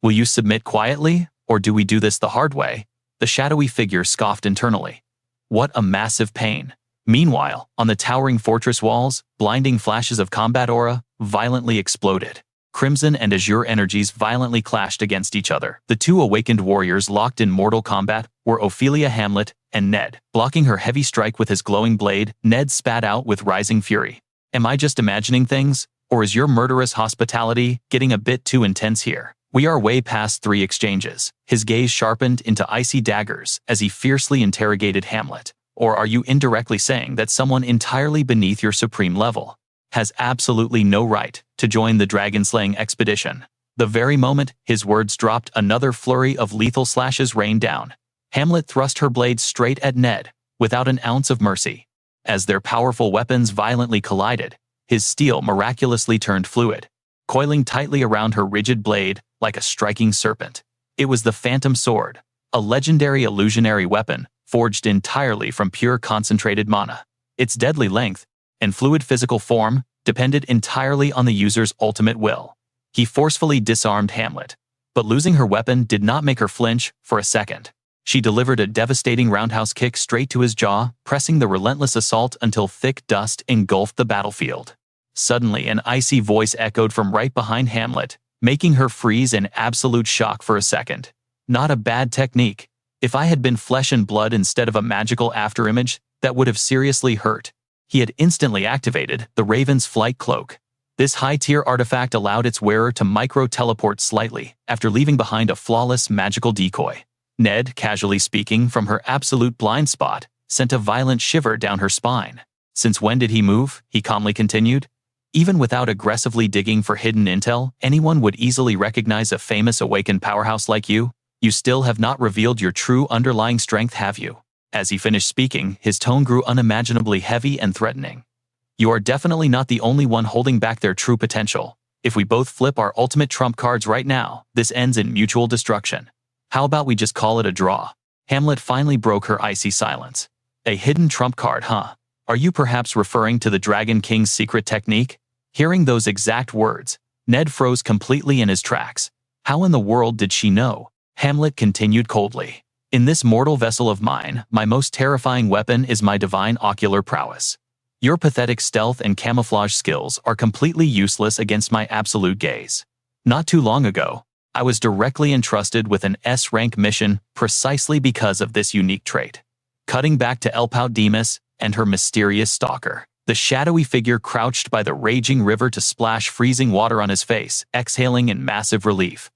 Will you submit quietly, or do we do this the hard way? The shadowy figure scoffed internally. What a massive pain. Meanwhile, on the towering fortress walls, blinding flashes of combat aura violently exploded. Crimson and azure energies violently clashed against each other. The two awakened warriors locked in mortal combat were Ophelia Hamlet and Ned. Blocking her heavy strike with his glowing blade, Ned spat out with rising fury. Am I just imagining things, or is your murderous hospitality getting a bit too intense here? We are way past 3 exchanges. His gaze sharpened into icy daggers as he fiercely interrogated Hamlet. Or are you indirectly saying that someone entirely beneath your supreme level has absolutely no right to join the dragon-slaying expedition? The very moment his words dropped, another flurry of lethal slashes rained down. Hamlet thrust her blade straight at Ned, without an ounce of mercy. As their powerful weapons violently collided, his steel miraculously turned fluid, coiling tightly around her rigid blade like a striking serpent. It was the Phantom Sword, a legendary illusionary weapon forged entirely from pure concentrated mana. Its deadly length and fluid physical form depended entirely on the user's ultimate will. He forcefully disarmed Hamlet, but losing her weapon did not make her flinch for a second. She delivered a devastating roundhouse kick straight to his jaw, pressing the relentless assault until thick dust engulfed the battlefield. Suddenly, an icy voice echoed from right behind Hamlet, making her freeze in absolute shock for a second. Not a bad technique. If I had been flesh and blood instead of a magical afterimage, that would have seriously hurt. He had instantly activated the Raven's Flight Cloak. This high-tier artifact allowed its wearer to micro-teleport slightly after leaving behind a flawless magical decoy. Ned, casually speaking from her absolute blind spot, sent a violent shiver down her spine. Since when did he move? He calmly continued. Even without aggressively digging for hidden intel, anyone would easily recognize a famous awakened powerhouse like you. You still have not revealed your true underlying strength, have you? As he finished speaking, his tone grew unimaginably heavy and threatening. You are definitely not the only one holding back their true potential. If we both flip our ultimate trump cards right now, this ends in mutual destruction. How about we just call it a draw? Hamlet finally broke her icy silence. A hidden trump card, huh? Are you perhaps referring to the Dragon King's secret technique? Hearing those exact words, Ned froze completely in his tracks. How in the world did she know? Hamlet continued coldly. In this mortal vessel of mine, my most terrifying weapon is my divine ocular prowess. Your pathetic stealth and camouflage skills are completely useless against my absolute gaze. Not too long ago, I was directly entrusted with an S-rank mission precisely because of this unique trait. Cutting back to Alpout Demas and her mysterious stalker. The shadowy figure crouched by the raging river to splash freezing water on his face, exhaling in massive relief.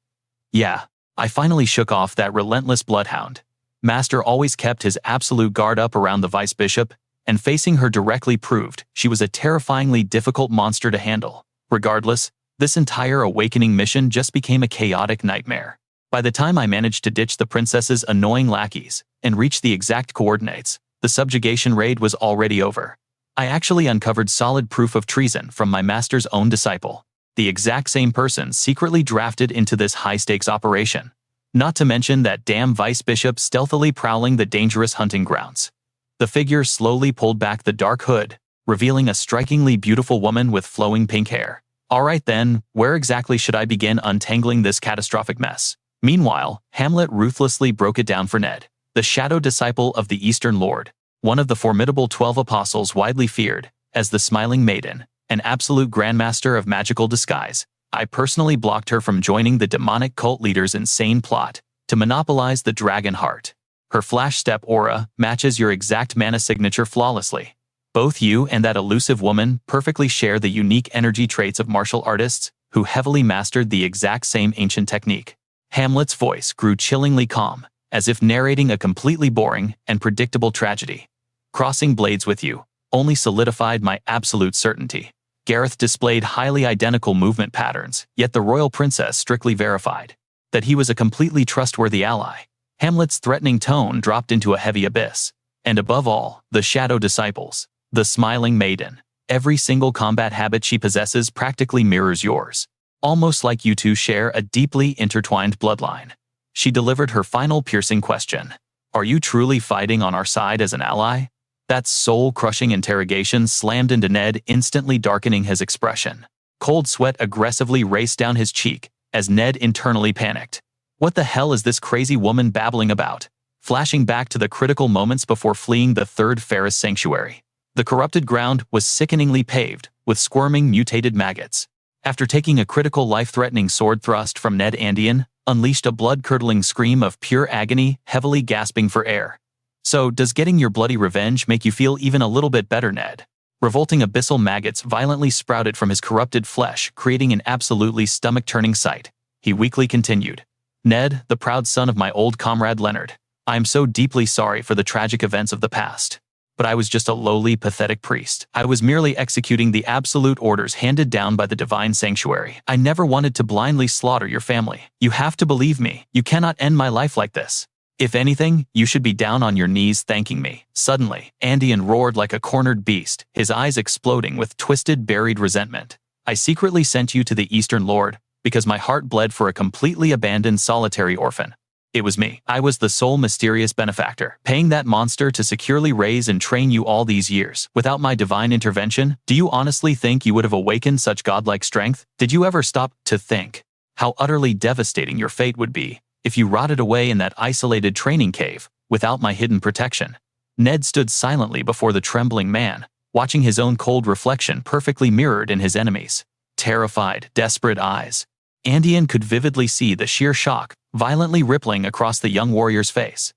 Yeah, I finally shook off that relentless bloodhound. Master always kept his absolute guard up around the vice-bishop, and facing her directly proved she was a terrifyingly difficult monster to handle. Regardless, this entire awakening mission just became a chaotic nightmare. By the time I managed to ditch the princess's annoying lackeys and reach the exact coordinates, the subjugation raid was already over. I actually uncovered solid proof of treason from my master's own disciple, the exact same person secretly drafted into this high-stakes operation. Not to mention that damn vice-bishop stealthily prowling the dangerous hunting grounds. The figure slowly pulled back the dark hood, revealing a strikingly beautiful woman with flowing pink hair. Alright then, where exactly should I begin untangling this catastrophic mess? Meanwhile, Hamlet ruthlessly broke it down for Ned, the shadow disciple of the Eastern Lord, one of the formidable 12 apostles widely feared as the Smiling Maiden, an absolute grandmaster of magical disguise. I personally blocked her from joining the demonic cult leader's insane plot to monopolize the dragon heart. Her flash step aura matches your exact mana signature flawlessly. Both you and that elusive woman perfectly share the unique energy traits of martial artists who heavily mastered the exact same ancient technique. Hamlet's voice grew chillingly calm, as if narrating a completely boring and predictable tragedy. Crossing blades with you only solidified my absolute certainty. Gareth displayed highly identical movement patterns, yet the royal princess strictly verified that he was a completely trustworthy ally. Hamlet's threatening tone dropped into a heavy abyss. And above all, the shadow disciples, the smiling maiden. Every single combat habit she possesses practically mirrors yours. Almost like you two share a deeply intertwined bloodline. She delivered her final piercing question. Are you truly fighting on our side as an ally? That soul-crushing interrogation slammed into Ned, instantly darkening his expression. Cold sweat aggressively raced down his cheek as Ned internally panicked. What the hell is this crazy woman babbling about? Flashing back to the critical moments before fleeing the third Ferris sanctuary. The corrupted ground was sickeningly paved with squirming mutated maggots. After taking a critical life-threatening sword thrust from Ned, Andean unleashed a blood-curdling scream of pure agony, heavily gasping for air. So, does getting your bloody revenge make you feel even a little bit better, Ned? Revolting abyssal maggots violently sprouted from his corrupted flesh, creating an absolutely stomach-turning sight. He weakly continued. Ned, the proud son of my old comrade Leonard, I am so deeply sorry for the tragic events of the past. But I was just a lowly, pathetic priest. I was merely executing the absolute orders handed down by the divine sanctuary. I never wanted to blindly slaughter your family. You have to believe me. You cannot end my life like this. If anything, you should be down on your knees thanking me. Suddenly, Andean roared like a cornered beast, his eyes exploding with twisted, buried resentment. I secretly sent you to the Eastern Lord because my heart bled for a completely abandoned solitary orphan. It was me. I was the sole mysterious benefactor, paying that monster to securely raise and train you all these years. Without my divine intervention, do you honestly think you would have awakened such godlike strength? Did you ever stop to think how utterly devastating your fate would be if you rotted away in that isolated training cave without my hidden protection? Ned stood silently before the trembling man, watching his own cold reflection perfectly mirrored in his enemy's terrified, desperate eyes. Andean could vividly see the sheer shock violently rippling across the young warrior's face.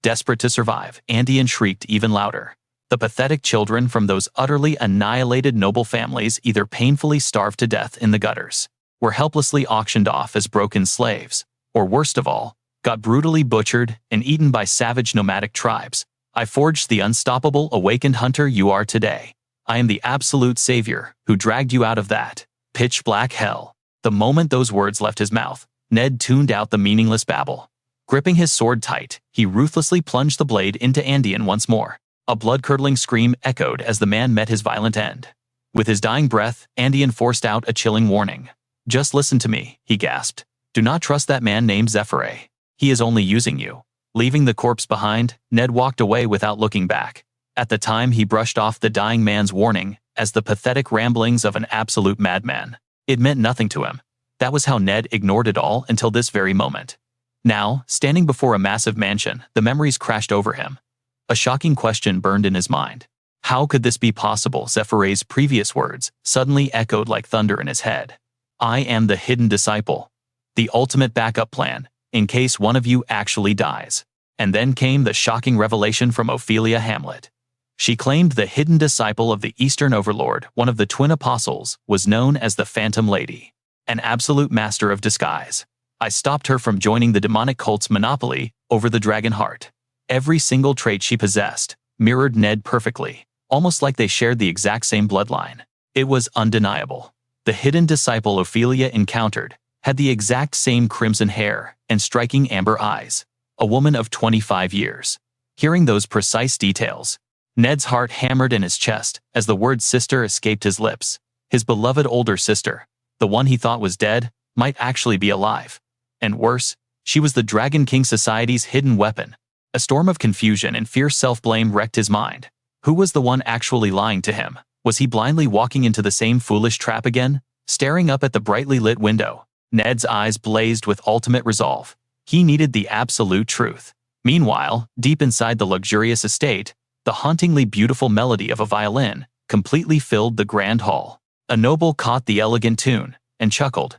Desperate to survive, Andean shrieked even louder. The pathetic children from those utterly annihilated noble families either painfully starved to death in the gutters, were helplessly auctioned off as broken slaves, or worst of all, got brutally butchered and eaten by savage nomadic tribes. I forged the unstoppable awakened hunter you are today. I am the absolute savior who dragged you out of that pitch-black hell. The moment those words left his mouth, Ned tuned out the meaningless babble. Gripping his sword tight, he ruthlessly plunged the blade into Andean once more. A blood-curdling scream echoed as the man met his violent end. With his dying breath, Andean forced out a chilling warning. Just listen to me, he gasped. Do not trust that man named Zephyr. He is only using you. Leaving the corpse behind, Ned walked away without looking back. At the time, he brushed off the dying man's warning as the pathetic ramblings of an absolute madman. It meant nothing to him. That was how Ned ignored it all until this very moment. Now, standing before a massive mansion, the memories crashed over him. A shocking question burned in his mind. How could this be possible? Zephyr's previous words suddenly echoed like thunder in his head. I am the hidden disciple. The ultimate backup plan, in case one of you actually dies. And then came the shocking revelation from Ophelia Hamlet. She claimed the hidden disciple of the Eastern Overlord, one of the twin apostles, was known as the Phantom Lady. An absolute master of disguise. I stopped her from joining the demonic cult's monopoly over the dragon heart. Every single trait she possessed mirrored Ned perfectly, almost like they shared the exact same bloodline. It was undeniable. The hidden disciple Ophelia encountered had the exact same crimson hair and striking amber eyes, a woman of 25 years. Hearing those precise details, Ned's heart hammered in his chest as the word sister escaped his lips. His beloved older sister, the one he thought was dead, might actually be alive. And worse, she was the Dragon King Society's hidden weapon. A storm of confusion and fierce self-blame wrecked his mind. Who was the one actually lying to him? Was he blindly walking into the same foolish trap again? Staring up at the brightly lit window, Ned's eyes blazed with ultimate resolve. He needed the absolute truth. Meanwhile, deep inside the luxurious estate, the hauntingly beautiful melody of a violin completely filled the grand hall. A noble caught the elegant tune and chuckled.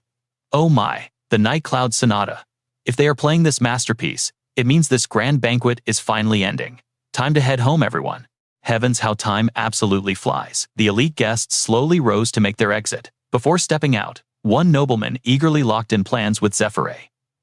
Oh my, the Night Cloud Sonata. If they are playing this masterpiece, it means this grand banquet is finally ending. Time to head home, everyone. Heavens, how time absolutely flies. The elite guests slowly rose to make their exit. Before stepping out, one nobleman eagerly locked in plans with Zephyr.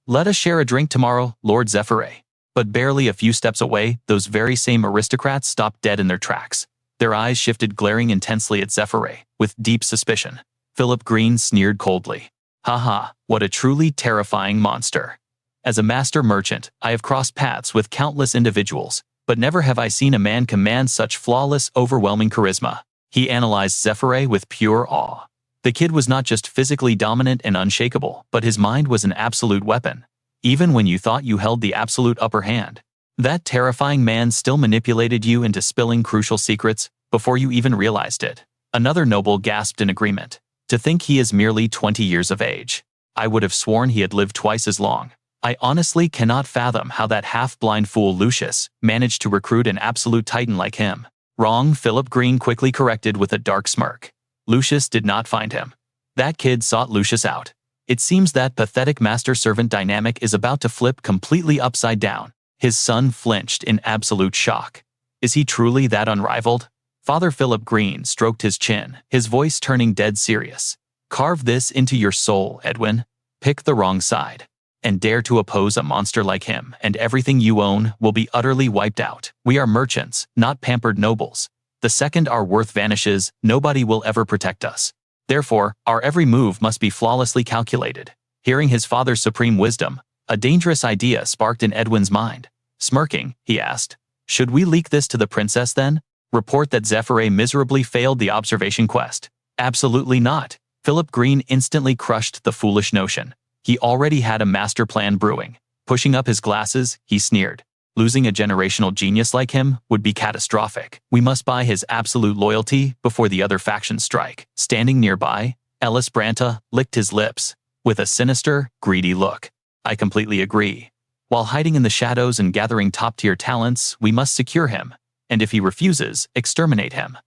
Let us share a drink tomorrow, Lord Zephyr. But barely a few steps away, those very same aristocrats stopped dead in their tracks. Their eyes shifted, glaring intensely at Zephyr with deep suspicion. Philip Green sneered coldly. Haha, what a truly terrifying monster. As a master merchant, I have crossed paths with countless individuals, but never have I seen a man command such flawless, overwhelming charisma. He analyzed Zephyr with pure awe. The kid was not just physically dominant and unshakable, but his mind was an absolute weapon. Even when you thought you held the absolute upper hand, that terrifying man still manipulated you into spilling crucial secrets before you even realized it. Another noble gasped in agreement. To think he is merely 20 years of age. I would have sworn he had lived twice as long. I honestly cannot fathom how that half-blind fool Lucius managed to recruit an absolute titan like him. Wrong, Philip Green quickly corrected with a dark smirk. Lucius did not find him. That kid sought Lucius out. It seems that pathetic master-servant dynamic is about to flip completely upside down. His son flinched in absolute shock. Is he truly that unrivaled? Father Philip Green stroked his chin, his voice turning dead serious. Carve this into your soul, Edwin. Pick the wrong side. And dare to oppose a monster like him, and everything you own will be utterly wiped out. We are merchants, not pampered nobles. The second our worth vanishes, nobody will ever protect us. Therefore, our every move must be flawlessly calculated. Hearing his father's supreme wisdom, a dangerous idea sparked in Edwin's mind. Smirking, he asked, should we leak this to the princess then? Report that Zephyr miserably failed the observation quest. Absolutely not. Philip Green instantly crushed the foolish notion. He already had a master plan brewing. Pushing up his glasses, he sneered. Losing a generational genius like him would be catastrophic. We must buy his absolute loyalty before the other factions strike. Standing nearby, Ellis Branta licked his lips with a sinister, greedy look. I completely agree. While hiding in the shadows and gathering top-tier talents, we must secure him, and if he refuses, exterminate him.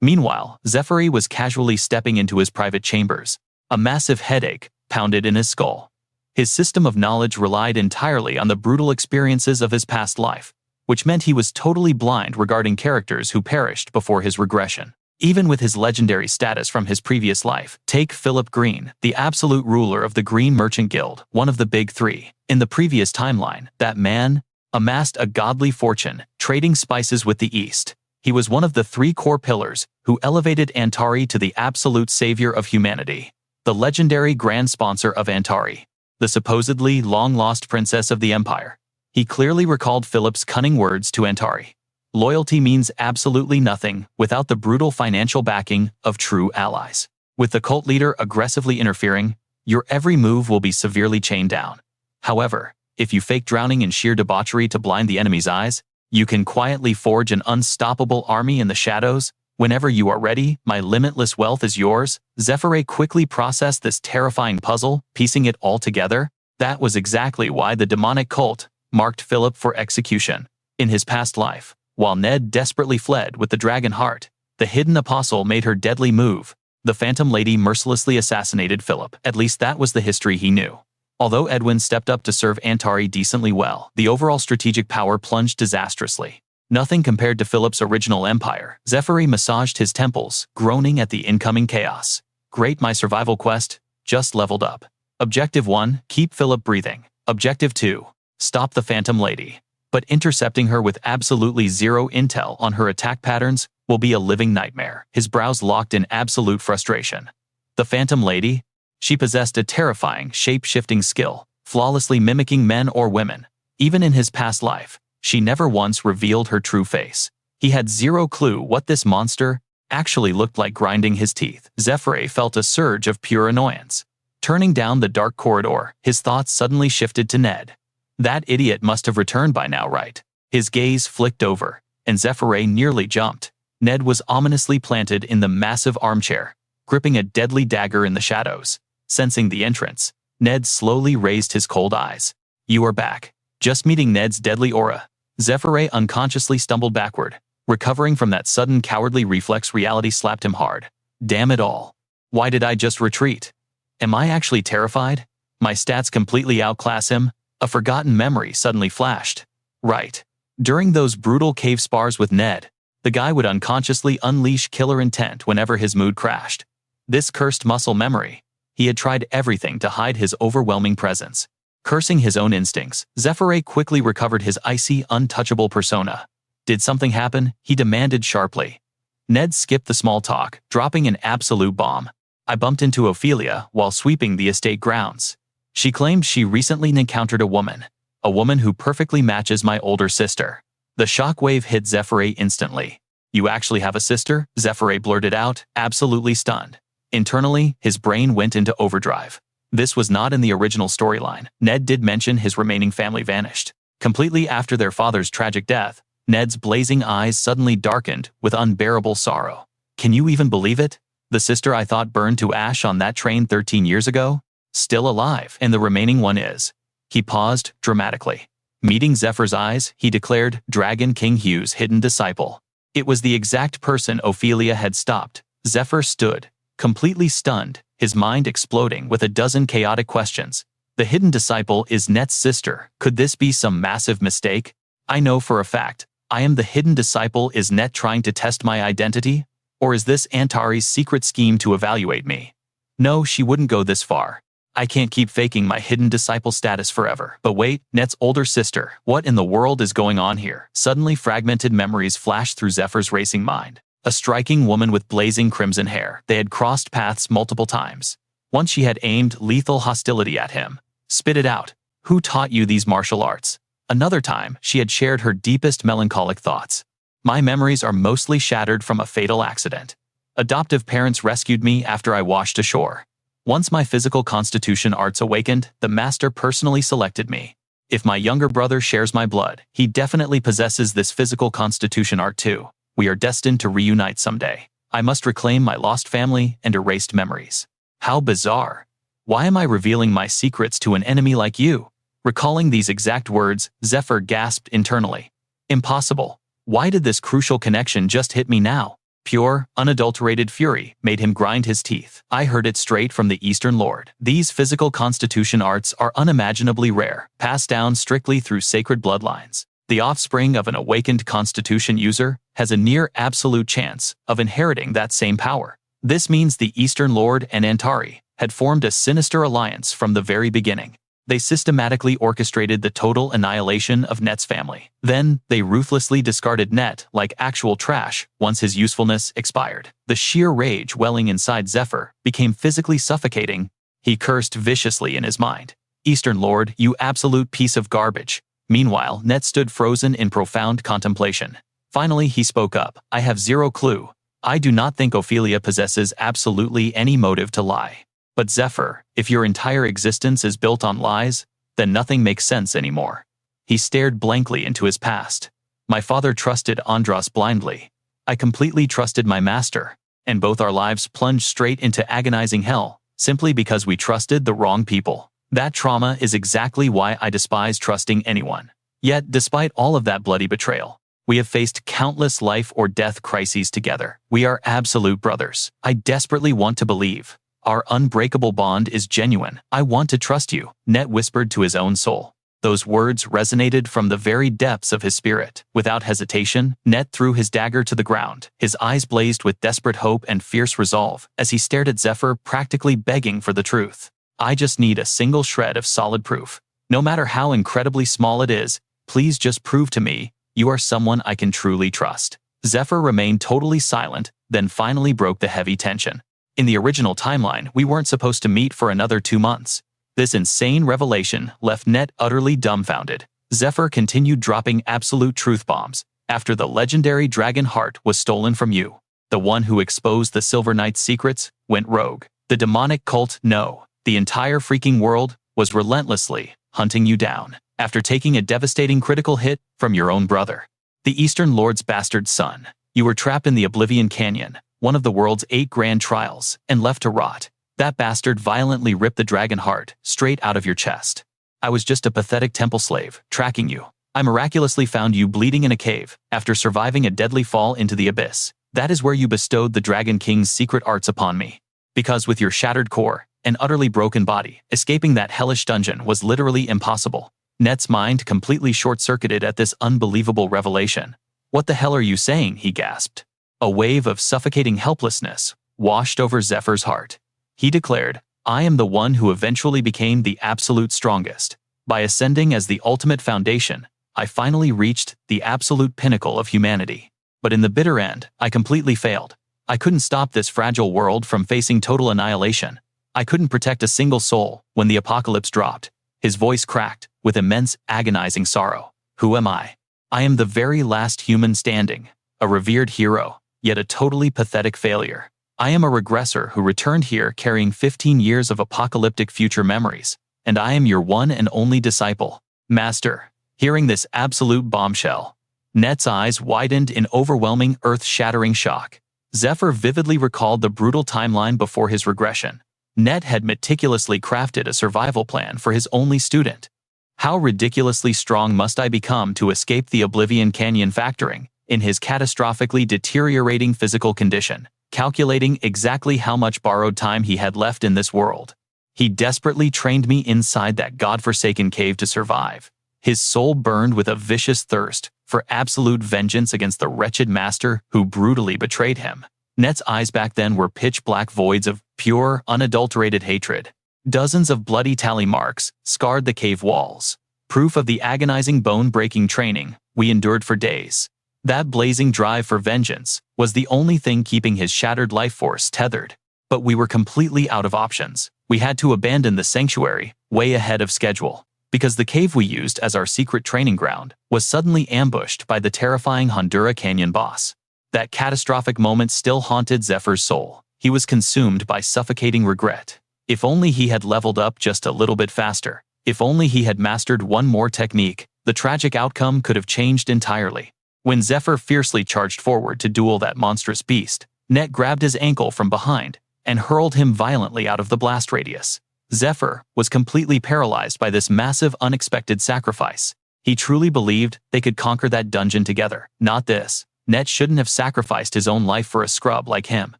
Meanwhile, Zephyr was casually stepping into his private chambers. A massive headache pounded in his skull. His system of knowledge relied entirely on the brutal experiences of his past life, which meant he was totally blind regarding characters who perished before his regression. Even with his legendary status from his previous life, take Philip Green, the absolute ruler of the Green Merchant Guild, one of the big three. In the previous timeline, that man amassed a godly fortune, trading spices with the East. He was one of the three core pillars who elevated Antari to the absolute savior of humanity. The legendary grand sponsor of Antari, the supposedly long-lost princess of the Empire. He clearly recalled Philip's cunning words to Antari. Loyalty means absolutely nothing without the brutal financial backing of true allies. With the cult leader aggressively interfering, your every move will be severely chained down. However, if you fake drowning in sheer debauchery to blind the enemy's eyes, you can quietly forge an unstoppable army in the shadows. Whenever you are ready, my limitless wealth is yours. Zephyr quickly processed this terrifying puzzle, piecing it all together. That was exactly why the demonic cult marked Philip for execution. In his past life, while Ned desperately fled with the dragon heart, the hidden apostle made her deadly move. The Phantom Lady mercilessly assassinated Philip. At least that was the history he knew. Although Edwin stepped up to serve Antari decently well, the overall strategic power plunged disastrously. Nothing compared to Philip's original empire. Zephyr massaged his temples, groaning at the incoming chaos. Great, my survival quest just leveled up. Objective 1, keep Philip breathing. Objective 2, stop the Phantom Lady. But intercepting her with absolutely zero intel on her attack patterns will be a living nightmare. His brows locked in absolute frustration. The Phantom Lady? She possessed a terrifying, shape-shifting skill, flawlessly mimicking men or women. Even in his past life, she never once revealed her true face. He had zero clue what this monster actually looked like. Grinding his teeth, Zephyr felt a surge of pure annoyance. Turning down the dark corridor, his thoughts suddenly shifted to Ned. That idiot must have returned by now, right? His gaze flicked over, and Zephyr nearly jumped. Ned was ominously planted in the massive armchair, gripping a deadly dagger in the shadows. Sensing the entrance, Ned slowly raised his cold eyes. You are back. Just meeting Ned's deadly aura, Zephyr unconsciously stumbled backward. Recovering from that sudden cowardly reflex, reality slapped him hard. Damn it all. Why did I just retreat? Am I actually terrified? My stats completely outclass him? A forgotten memory suddenly flashed. Right. During those brutal cave spars with Ned, the guy would unconsciously unleash killer intent whenever his mood crashed. This cursed muscle memory. He had tried everything to hide his overwhelming presence. Cursing his own instincts, Zephyr quickly recovered his icy, untouchable persona. Did something happen? He demanded sharply. Ned skipped the small talk, dropping an absolute bomb. I bumped into Ophelia while sweeping the estate grounds. She claimed she recently encountered a woman who perfectly matches my older sister. The shockwave hit Zephyr instantly. You actually have a sister? Zephyr blurted out, absolutely stunned. Internally, his brain went into overdrive. This was not in the original storyline. Ned did mention his remaining family vanished. Completely after their father's tragic death, Ned's blazing eyes suddenly darkened with unbearable sorrow. Can you even believe it? The sister I thought burned to ash on that train 13 years ago? Still alive, and the remaining one is. He paused dramatically. Meeting Zephyr's eyes, he declared, Dragon King Hugh's hidden disciple. It was the exact person Ophelia had stopped. Zephyr stood, completely stunned, his mind exploding with a dozen chaotic questions. The hidden disciple is Net's sister. Could this be some massive mistake? I know for a fact, I am the hidden disciple. Is Net trying to test my identity? Or is this Antari's secret scheme to evaluate me? No, she wouldn't go this far. I can't keep faking my hidden disciple status forever. But wait, Net's older sister. What in the world is going on here? Suddenly fragmented memories flashed through Zephyr's racing mind. A striking woman with blazing crimson hair. They had crossed paths multiple times. Once she had aimed lethal hostility at him. Spit it out. Who taught you these martial arts? Another time, she had shared her deepest melancholic thoughts. My memories are mostly shattered from a fatal accident. Adoptive parents rescued me after I washed ashore. Once my physical constitution arts awakened, the master personally selected me. If my younger brother shares my blood, he definitely possesses this physical constitution art too. We are destined to reunite someday. I must reclaim my lost family and erased memories. How bizarre. Why am I revealing my secrets to an enemy like you? Recalling these exact words, Zephyr gasped internally. Impossible. Why did this crucial connection just hit me now? Pure, unadulterated fury made him grind his teeth. I heard it straight from the Eastern Lord. These physical constitution arts are unimaginably rare, passed down strictly through sacred bloodlines. The offspring of an awakened constitution user has a near absolute chance of inheriting that same power. This means the Eastern Lord and Antari had formed a sinister alliance from the very beginning. They systematically orchestrated the total annihilation of Net's family. Then, they ruthlessly discarded Net like actual trash once his usefulness expired. The sheer rage welling inside Zephyr became physically suffocating. He cursed viciously in his mind. Eastern Lord, you absolute piece of garbage. Meanwhile, Net stood frozen in profound contemplation. Finally, he spoke up. I have zero clue. I do not think Ophelia possesses absolutely any motive to lie. But Zephyr, if your entire existence is built on lies, then nothing makes sense anymore. He stared blankly into his past. My father trusted Andros blindly. I completely trusted my master, and both our lives plunged straight into agonizing hell, simply because we trusted the wrong people. That trauma is exactly why I despise trusting anyone. Yet, despite all of that bloody betrayal, we have faced countless life or death crises together. We are absolute brothers. I desperately want to believe. Our unbreakable bond is genuine. I want to trust you, Net whispered to his own soul. Those words resonated from the very depths of his spirit. Without hesitation, Net threw his dagger to the ground. His eyes blazed with desperate hope and fierce resolve as he stared at Zephyr, practically begging for the truth. I just need a single shred of solid proof. No matter how incredibly small it is, please just prove to me you are someone I can truly trust. Zephyr remained totally silent, then finally broke the heavy tension. In the original timeline, we weren't supposed to meet for another 2 months. This insane revelation left Net utterly dumbfounded. Zephyr continued dropping absolute truth bombs. After the legendary dragon heart was stolen from you, the one who exposed the Silver Knight's secrets went rogue. The demonic cult, no, the entire freaking world was relentlessly hunting you down. After taking a devastating critical hit from your own brother, the Eastern Lord's bastard son, you were trapped in the Oblivion Canyon, one of the world's 8 grand trials, and left to rot. That bastard violently ripped the dragon heart straight out of your chest. I was just a pathetic temple slave, tracking you. I miraculously found you bleeding in a cave, after surviving a deadly fall into the abyss. That is where you bestowed the Dragon King's secret arts upon me. Because with your shattered core and utterly broken body, escaping that hellish dungeon was literally impossible. Net's mind completely short-circuited at this unbelievable revelation. "What the hell are you saying?" he gasped. A wave of suffocating helplessness washed over Zephyr's heart. He declared, "I am the one who eventually became the absolute strongest. By ascending as the ultimate foundation, I finally reached the absolute pinnacle of humanity. But in the bitter end, I completely failed. I couldn't stop this fragile world from facing total annihilation. I couldn't protect a single soul when the apocalypse dropped." His voice cracked with immense, agonizing sorrow. "Who am I? I am the very last human standing, a revered hero, yet a totally pathetic failure. I am a regressor who returned here carrying 15 years of apocalyptic future memories, and I am your one and only disciple, Master." Hearing this absolute bombshell, Net's eyes widened in overwhelming, earth-shattering shock. Zephyr vividly recalled the brutal timeline before his regression. Net had meticulously crafted a survival plan for his only student. How ridiculously strong must I become to escape the Oblivion Canyon? Factoring in his catastrophically deteriorating physical condition, calculating exactly how much borrowed time he had left in this world. He desperately trained me inside that godforsaken cave to survive. His soul burned with a vicious thirst for absolute vengeance against the wretched master who brutally betrayed him. Net's eyes back then were pitch-black voids of pure, unadulterated hatred. Dozens of bloody tally marks scarred the cave walls, proof of the agonizing bone-breaking training we endured for days. That blazing drive for vengeance was the only thing keeping his shattered life force tethered. But we were completely out of options. We had to abandon the sanctuary way ahead of schedule, because the cave we used as our secret training ground was suddenly ambushed by the terrifying Hondura Canyon boss. That catastrophic moment still haunted Zephyr's soul. He was consumed by suffocating regret. If only he had leveled up just a little bit faster. If only he had mastered one more technique, the tragic outcome could have changed entirely. When Zephyr fiercely charged forward to duel that monstrous beast, Net grabbed his ankle from behind and hurled him violently out of the blast radius. Zephyr was completely paralyzed by this massive, unexpected sacrifice. He truly believed they could conquer that dungeon together. Not this. Net shouldn't have sacrificed his own life for a scrub like him.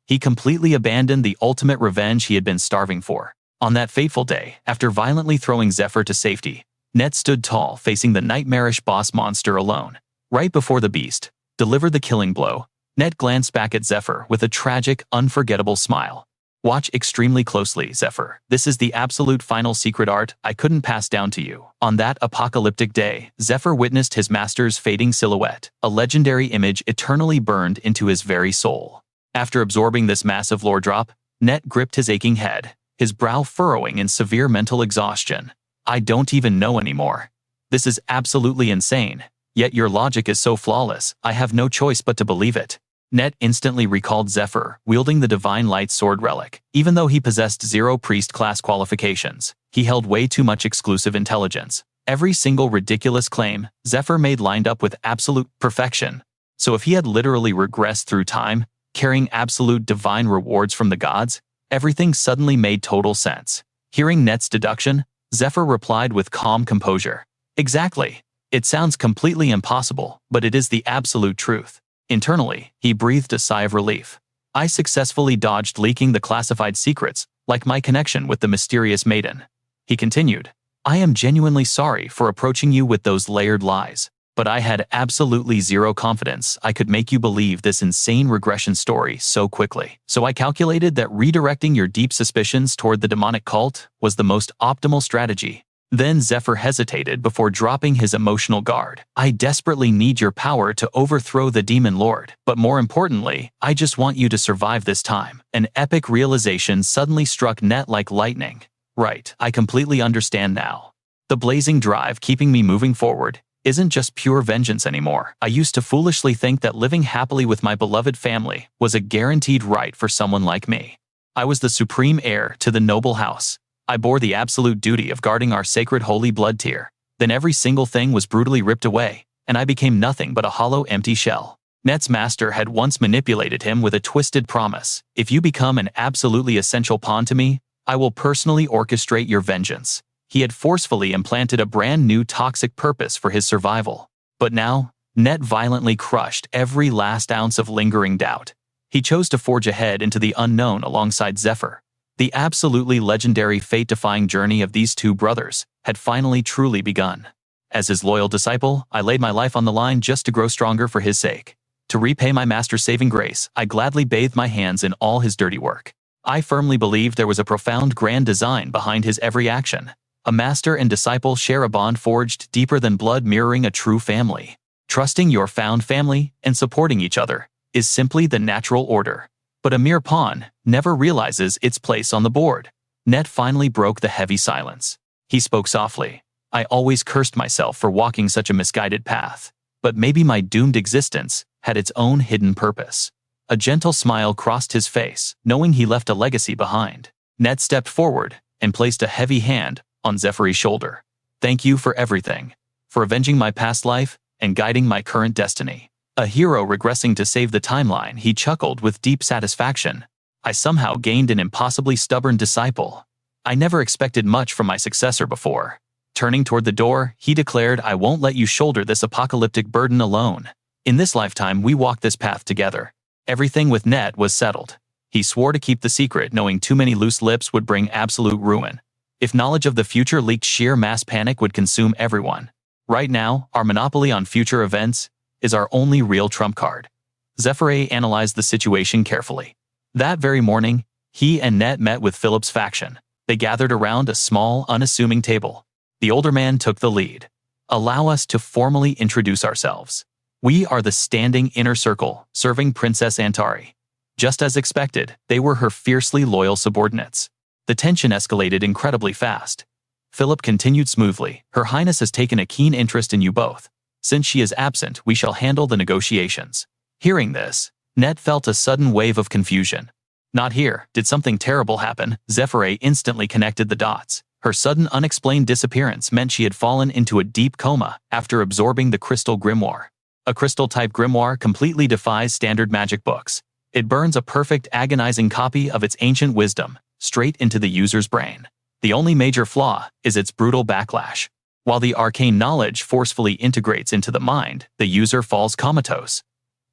He completely abandoned the ultimate revenge he had been starving for. On that fateful day, after violently throwing Zephyr to safety, Net stood tall, facing the nightmarish boss monster alone. Right before the beast delivered the killing blow, Net glanced back at Zephyr with a tragic, unforgettable smile. "Watch extremely closely, Zephyr. This is the absolute final secret art I couldn't pass down to you." On that apocalyptic day, Zephyr witnessed his master's fading silhouette, a legendary image eternally burned into his very soul. After absorbing this massive lore drop, Net gripped his aching head, his brow furrowing in severe mental exhaustion. "I don't even know anymore. This is absolutely insane. Yet your logic is so flawless, I have no choice but to believe it." Net instantly recalled Zephyr wielding the Divine Light Sword relic. Even though he possessed 0 priest class qualifications, he held way too much exclusive intelligence. Every single ridiculous claim Zephyr made lined up with absolute perfection. So if he had literally regressed through time, carrying absolute divine rewards from the gods, everything suddenly made total sense. Hearing Net's deduction, Zephyr replied with calm composure. "Exactly. It sounds completely impossible, but it is the absolute truth." Internally, he breathed a sigh of relief. "I successfully dodged leaking the classified secrets, like my connection with the mysterious maiden." He continued, "I am genuinely sorry for approaching you with those layered lies, but I had absolutely zero confidence I could make you believe this insane regression story so quickly. So I calculated that redirecting your deep suspicions toward the demonic cult was the most optimal strategy." Then Zephyr hesitated before dropping his emotional guard. "I desperately need your power to overthrow the Demon Lord, but more importantly, I just want you to survive this time." An epic realization suddenly struck Net like lightning. "Right, I completely understand now. The blazing drive keeping me moving forward isn't just pure vengeance anymore. I used to foolishly think that living happily with my beloved family was a guaranteed right for someone like me. I was the supreme heir to the noble house. I bore the absolute duty of guarding our sacred holy blood tier. Then every single thing was brutally ripped away, and I became nothing but a hollow, empty shell." Net's master had once manipulated him with a twisted promise. "If you become an absolutely essential pawn to me, I will personally orchestrate your vengeance." He had forcefully implanted a brand new toxic purpose for his survival. But now, Net violently crushed every last ounce of lingering doubt. He chose to forge ahead into the unknown alongside Zephyr, The absolutely legendary fate-defying journey of these two brothers had finally truly begun. As his loyal disciple, I laid my life on the line just to grow stronger for his sake. To repay my master's saving grace, I gladly bathed my hands in all his dirty work. I firmly believed there was a profound grand design behind his every action. A master and disciple share a bond forged deeper than blood, mirroring a true family. Trusting your found family and supporting each other is simply the natural order. But a mere pawn never realizes its place on the board. Net finally broke the heavy silence. He spoke softly. I always cursed myself for walking such a misguided path. But maybe my doomed existence had its own hidden purpose. A gentle smile crossed his face, knowing he left a legacy behind. Ned stepped forward and placed a heavy hand on Zephyr's shoulder. Thank you for everything. For avenging my past life and guiding my current destiny. A hero regressing to save the timeline, he chuckled with deep satisfaction. I somehow gained an impossibly stubborn disciple. I never expected much from my successor before. Turning toward the door, he declared, I won't let you shoulder this apocalyptic burden alone. In this lifetime, we walk this path together. Everything with Ned was settled. He swore to keep the secret, knowing too many loose lips would bring absolute ruin. If knowledge of the future leaked, sheer mass panic would consume everyone. Right now, our monopoly on future events is our only real trump card. Zephyr analyzed the situation carefully. That very morning, he and Ned met with Philip's faction. They gathered around a small, unassuming table. The older man took the lead. Allow us to formally introduce ourselves. We are the standing inner circle, serving Princess Antari. Just as expected, they were her fiercely loyal subordinates. The tension escalated incredibly fast. Philip continued smoothly, Her Highness has taken a keen interest in you both. Since she is absent, we shall handle the negotiations. Hearing this, Ned felt a sudden wave of confusion. Not here. Did something terrible happen? Zephyr instantly connected the dots. Her sudden unexplained disappearance meant she had fallen into a deep coma after absorbing the crystal grimoire. A crystal-type grimoire completely defies standard magic books. It burns a perfect, agonizing copy of its ancient wisdom straight into the user's brain. The only major flaw is its brutal backlash. While the arcane knowledge forcefully integrates into the mind, the user falls comatose.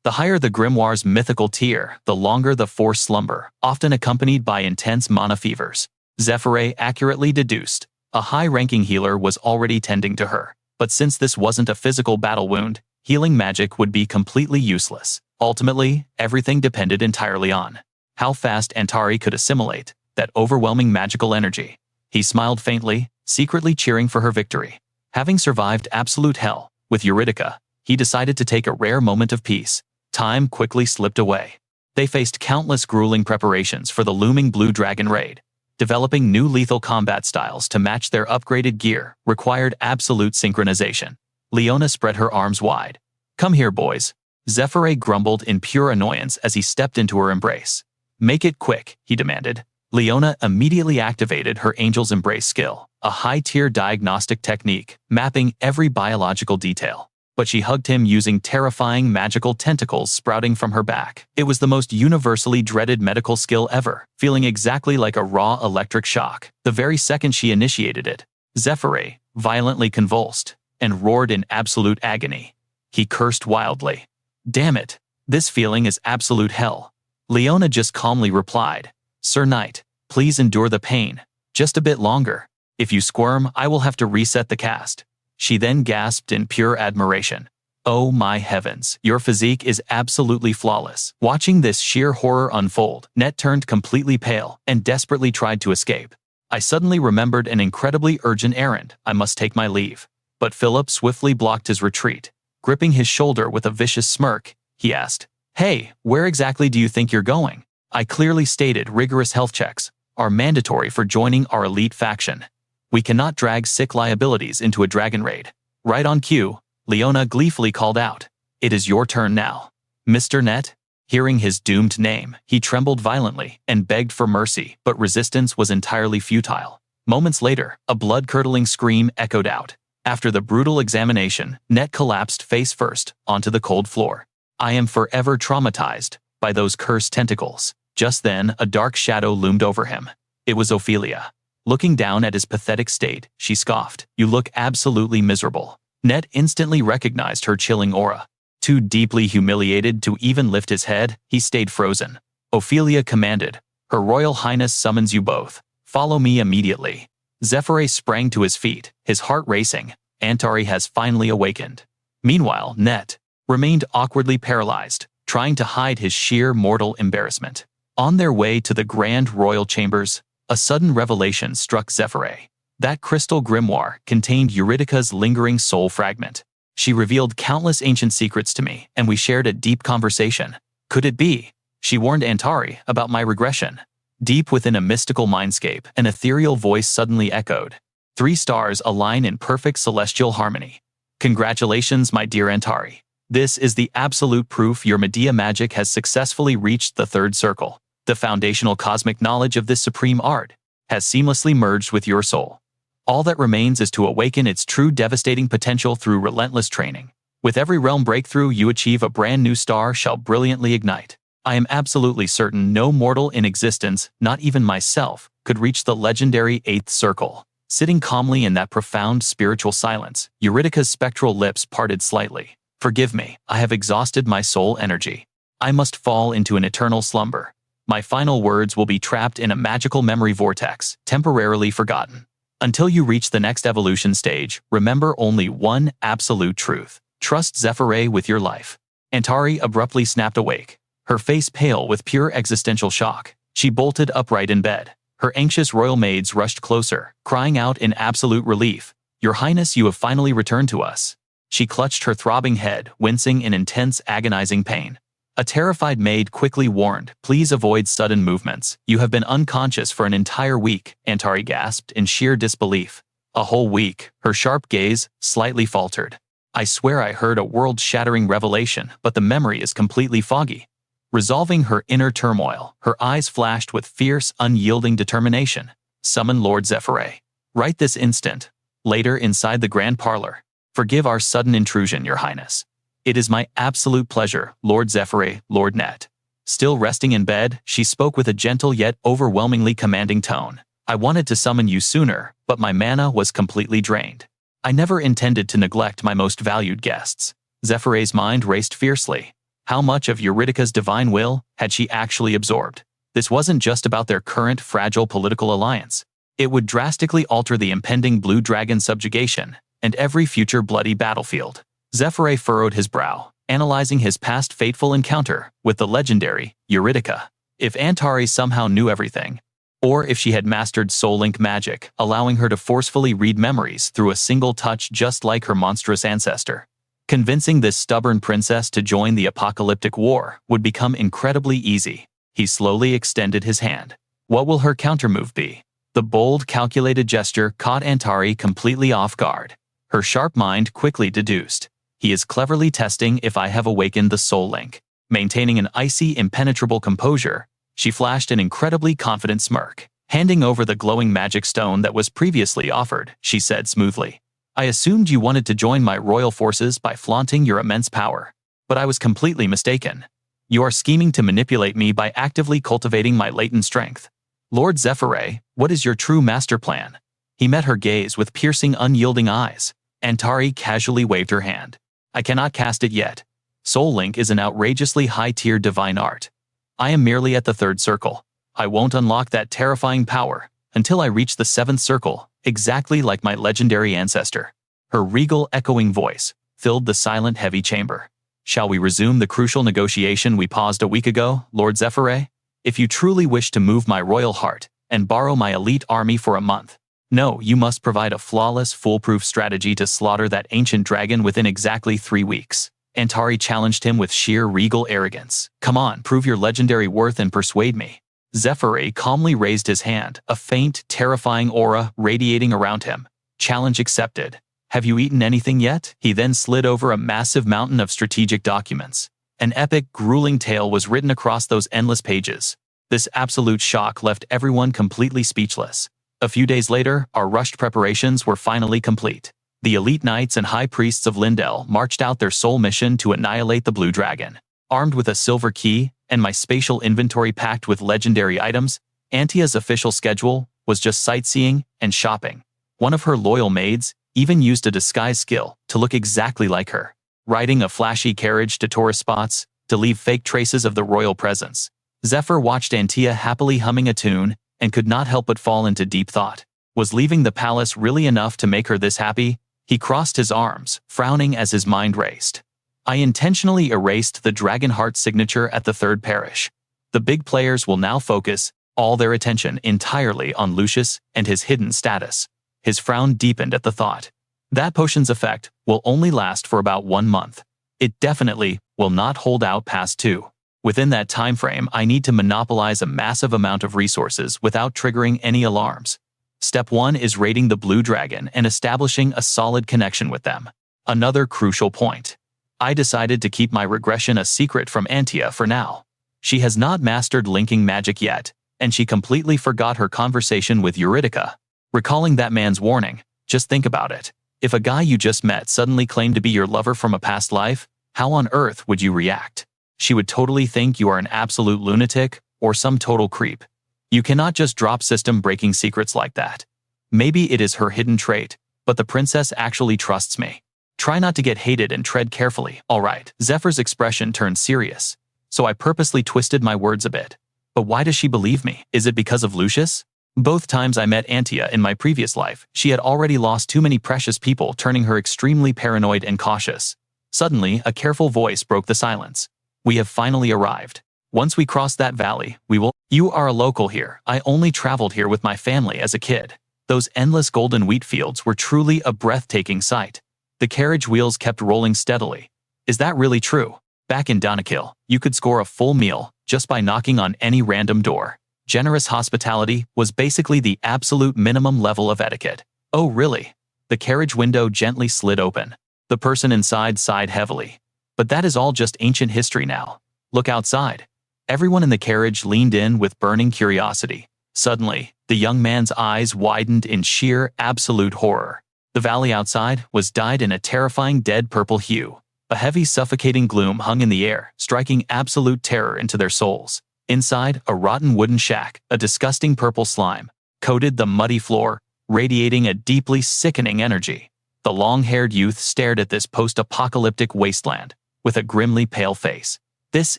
The higher the grimoire's mythical tier, the longer the forced slumber, often accompanied by intense mana fevers. Zephyr accurately deduced. A high-ranking healer was already tending to her. But since this wasn't a physical battle wound, healing magic would be completely useless. Ultimately, everything depended entirely on how fast Antari could assimilate that overwhelming magical energy. He smiled faintly, secretly cheering for her victory. Having survived absolute hell with Eurydica, he decided to take a rare moment of peace. Time quickly slipped away. They faced countless grueling preparations for the looming Blue Dragon raid. Developing new lethal combat styles to match their upgraded gear required absolute synchronization. Leona spread her arms wide. Come here, boys. Zephyr grumbled in pure annoyance as he stepped into her embrace. Make it quick, he demanded. Leona immediately activated her Angel's Embrace skill, a high-tier diagnostic technique, mapping every biological detail. But she hugged him using terrifying magical tentacles sprouting from her back. It was the most universally dreaded medical skill ever, feeling exactly like a raw electric shock. The very second she initiated it, Zephyr violently convulsed and roared in absolute agony. He cursed wildly. Damn it, this feeling is absolute hell. Leona just calmly replied, Sir Knight, please endure the pain. Just a bit longer. If you squirm, I will have to reset the cast. She then gasped in pure admiration. Oh my heavens, your physique is absolutely flawless. Watching this sheer horror unfold, Net turned completely pale and desperately tried to escape. I suddenly remembered an incredibly urgent errand. I must take my leave. But Philip swiftly blocked his retreat. Gripping his shoulder with a vicious smirk, he asked, Hey, where exactly do you think you're going? I clearly stated rigorous health checks are mandatory for joining our elite faction. We cannot drag sick liabilities into a dragon raid. Right on cue, Leona gleefully called out. It is your turn now. Mr. Net? Hearing his doomed name, he trembled violently and begged for mercy, but resistance was entirely futile. Moments later, a blood-curdling scream echoed out. After the brutal examination, Net collapsed face first onto the cold floor. I am forever traumatized by those cursed tentacles. Just then, a dark shadow loomed over him. It was Ophelia. Looking down at his pathetic state, she scoffed. You look absolutely miserable. Net instantly recognized her chilling aura. Too deeply humiliated to even lift his head, he stayed frozen. Ophelia commanded, Her Royal Highness summons you both. Follow me immediately." Zephyr sprang to his feet, his heart racing. Antari has finally awakened. Meanwhile, Net remained awkwardly paralyzed, trying to hide his sheer mortal embarrassment. On their way to the Grand Royal Chambers, a sudden revelation struck Zephyr. That crystal grimoire contained Eurydica's lingering soul fragment. She revealed countless ancient secrets to me, and we shared a deep conversation. Could it be? She warned Antari about my regression. Deep within a mystical mindscape, an ethereal voice suddenly echoed. 3 stars align in perfect celestial harmony. Congratulations, my dear Antari. This is the absolute proof your Medea magic has successfully reached the 3rd circle. The foundational cosmic knowledge of this supreme art has seamlessly merged with your soul. All that remains is to awaken its true devastating potential through relentless training. With every realm breakthrough you achieve, a brand new star shall brilliantly ignite. I am absolutely certain no mortal in existence, not even myself, could reach the legendary 8th circle. Sitting calmly in that profound spiritual silence, Eurydica's spectral lips parted slightly. Forgive me, I have exhausted my soul energy. I must fall into an eternal slumber. My final words will be trapped in a magical memory vortex, temporarily forgotten. Until you reach the next evolution stage, remember only one absolute truth. Trust Zephyr with your life. Antari abruptly snapped awake, her face pale with pure existential shock. She bolted upright in bed. Her anxious royal maids rushed closer, crying out in absolute relief. "Your Highness, you have finally returned to us." She clutched her throbbing head, wincing in intense, agonizing pain. A terrified maid quickly warned, "Please avoid sudden movements. You have been unconscious for an entire week," Antari gasped in sheer disbelief. "A whole week?" Her sharp gaze slightly faltered. "I swear I heard a world-shattering revelation, but the memory is completely foggy." Resolving her inner turmoil, her eyes flashed with fierce, unyielding determination. "Summon Lord Zephyr. Right this instant." Later, inside the grand parlor. "Forgive our sudden intrusion, Your Highness." "It is my absolute pleasure, Lord Zephyr, Lord Net." Still resting in bed, she spoke with a gentle yet overwhelmingly commanding tone. "I wanted to summon you sooner, but my mana was completely drained. I never intended to neglect my most valued guests." Zephyr's mind raced fiercely. How much of Eurydica's divine will had she actually absorbed? This wasn't just about their current fragile political alliance. It would drastically alter the impending Blue Dragon subjugation and every future bloody battlefield. Zephyr furrowed his brow, analyzing his past fateful encounter with the legendary Eurydica. If Antari somehow knew everything, or if she had mastered Soul Link magic, allowing her to forcefully read memories through a single touch just like her monstrous ancestor, convincing this stubborn princess to join the apocalyptic war would become incredibly easy. He slowly extended his hand. What will her countermove be? The bold, calculated gesture caught Antari completely off guard. Her sharp mind quickly deduced. He is cleverly testing if I have awakened the Soul Link. Maintaining an icy, impenetrable composure, she flashed an incredibly confident smirk. Handing over the glowing magic stone that was previously offered, she said smoothly, "I assumed you wanted to join my royal forces by flaunting your immense power. But I was completely mistaken. You are scheming to manipulate me by actively cultivating my latent strength. Lord Zephyr, what is your true master plan?" He met her gaze with piercing, unyielding eyes. Antari casually waved her hand. "I cannot cast it yet. Soul Link is an outrageously high-tier divine art. I am merely at the 3rd circle. I won't unlock that terrifying power until I reach the 7th circle, exactly like my legendary ancestor." Her regal, echoing voice filled the silent, heavy chamber. "Shall we resume the crucial negotiation we paused a week ago, Lord Zephyr? If you truly wish to move my royal heart and borrow my elite army for a month, no, you must provide a flawless, foolproof strategy to slaughter that ancient dragon within exactly 3 weeks. Antari challenged him with sheer regal arrogance. "Come on, prove your legendary worth and persuade me." Zephyr calmly raised his hand, a faint, terrifying aura radiating around him. "Challenge accepted. Have you eaten anything yet?" He then slid over a massive mountain of strategic documents. An epic, grueling tale was written across those endless pages. This absolute shock left everyone completely speechless. A few days later, our rushed preparations were finally complete. The elite knights and high priests of Lindell marched out their sole mission to annihilate the Blue Dragon. Armed with a silver key and my spatial inventory packed with legendary items, Antia's official schedule was just sightseeing and shopping. One of her loyal maids even used a disguise skill to look exactly like her, riding a flashy carriage to tourist spots to leave fake traces of the royal presence. Zephyr watched Antia happily humming a tune and could not help but fall into deep thought. Was leaving the palace really enough to make her this happy? He crossed his arms, frowning as his mind raced. I intentionally erased the Dragonheart signature at the third parish. The big players will now focus all their attention entirely on Lucius and his hidden status. His frown deepened at the thought. That potion's effect will only last for about 1 month. It definitely will not hold out past 2. Within that time frame, I need to monopolize a massive amount of resources without triggering any alarms. Step 1 is raiding the Blue Dragon and establishing a solid connection with them. Another crucial point. I decided to keep my regression a secret from Antia for now. She has not mastered linking magic yet, and she completely forgot her conversation with Eurydica. Recalling that man's warning, just think about it. If a guy you just met suddenly claimed to be your lover from a past life, how on earth would you react? She would totally think you are an absolute lunatic or some total creep. You cannot just drop system-breaking secrets like that. Maybe it is her hidden trait, but the princess actually trusts me. Try not to get hated and tread carefully, alright. Zephyr's expression turned serious, so I purposely twisted my words a bit. But why does she believe me? Is it because of Lucius? Both times I met Antia in my previous life, she had already lost too many precious people, turning her extremely paranoid and cautious. Suddenly, a careful voice broke the silence. We have finally arrived. Once we cross that valley, we will— You are a local here. I only traveled here with my family as a kid. Those endless golden wheat fields were truly a breathtaking sight. The carriage wheels kept rolling steadily. Is that really true? Back in Danakil, you could score a full meal just by knocking on any random door. Generous hospitality was basically the absolute minimum level of etiquette. Oh really? The carriage window gently slid open. The person inside sighed heavily. But that is all just ancient history now. Look outside. Everyone in the carriage leaned in with burning curiosity. Suddenly, the young man's eyes widened in sheer, absolute horror. The valley outside was dyed in a terrifying dead purple hue. A heavy, suffocating gloom hung in the air, striking absolute terror into their souls. Inside, a rotten wooden shack, a disgusting purple slime, coated the muddy floor, radiating a deeply sickening energy. The long-haired youth stared at this post-apocalyptic wasteland with a grimly pale face. This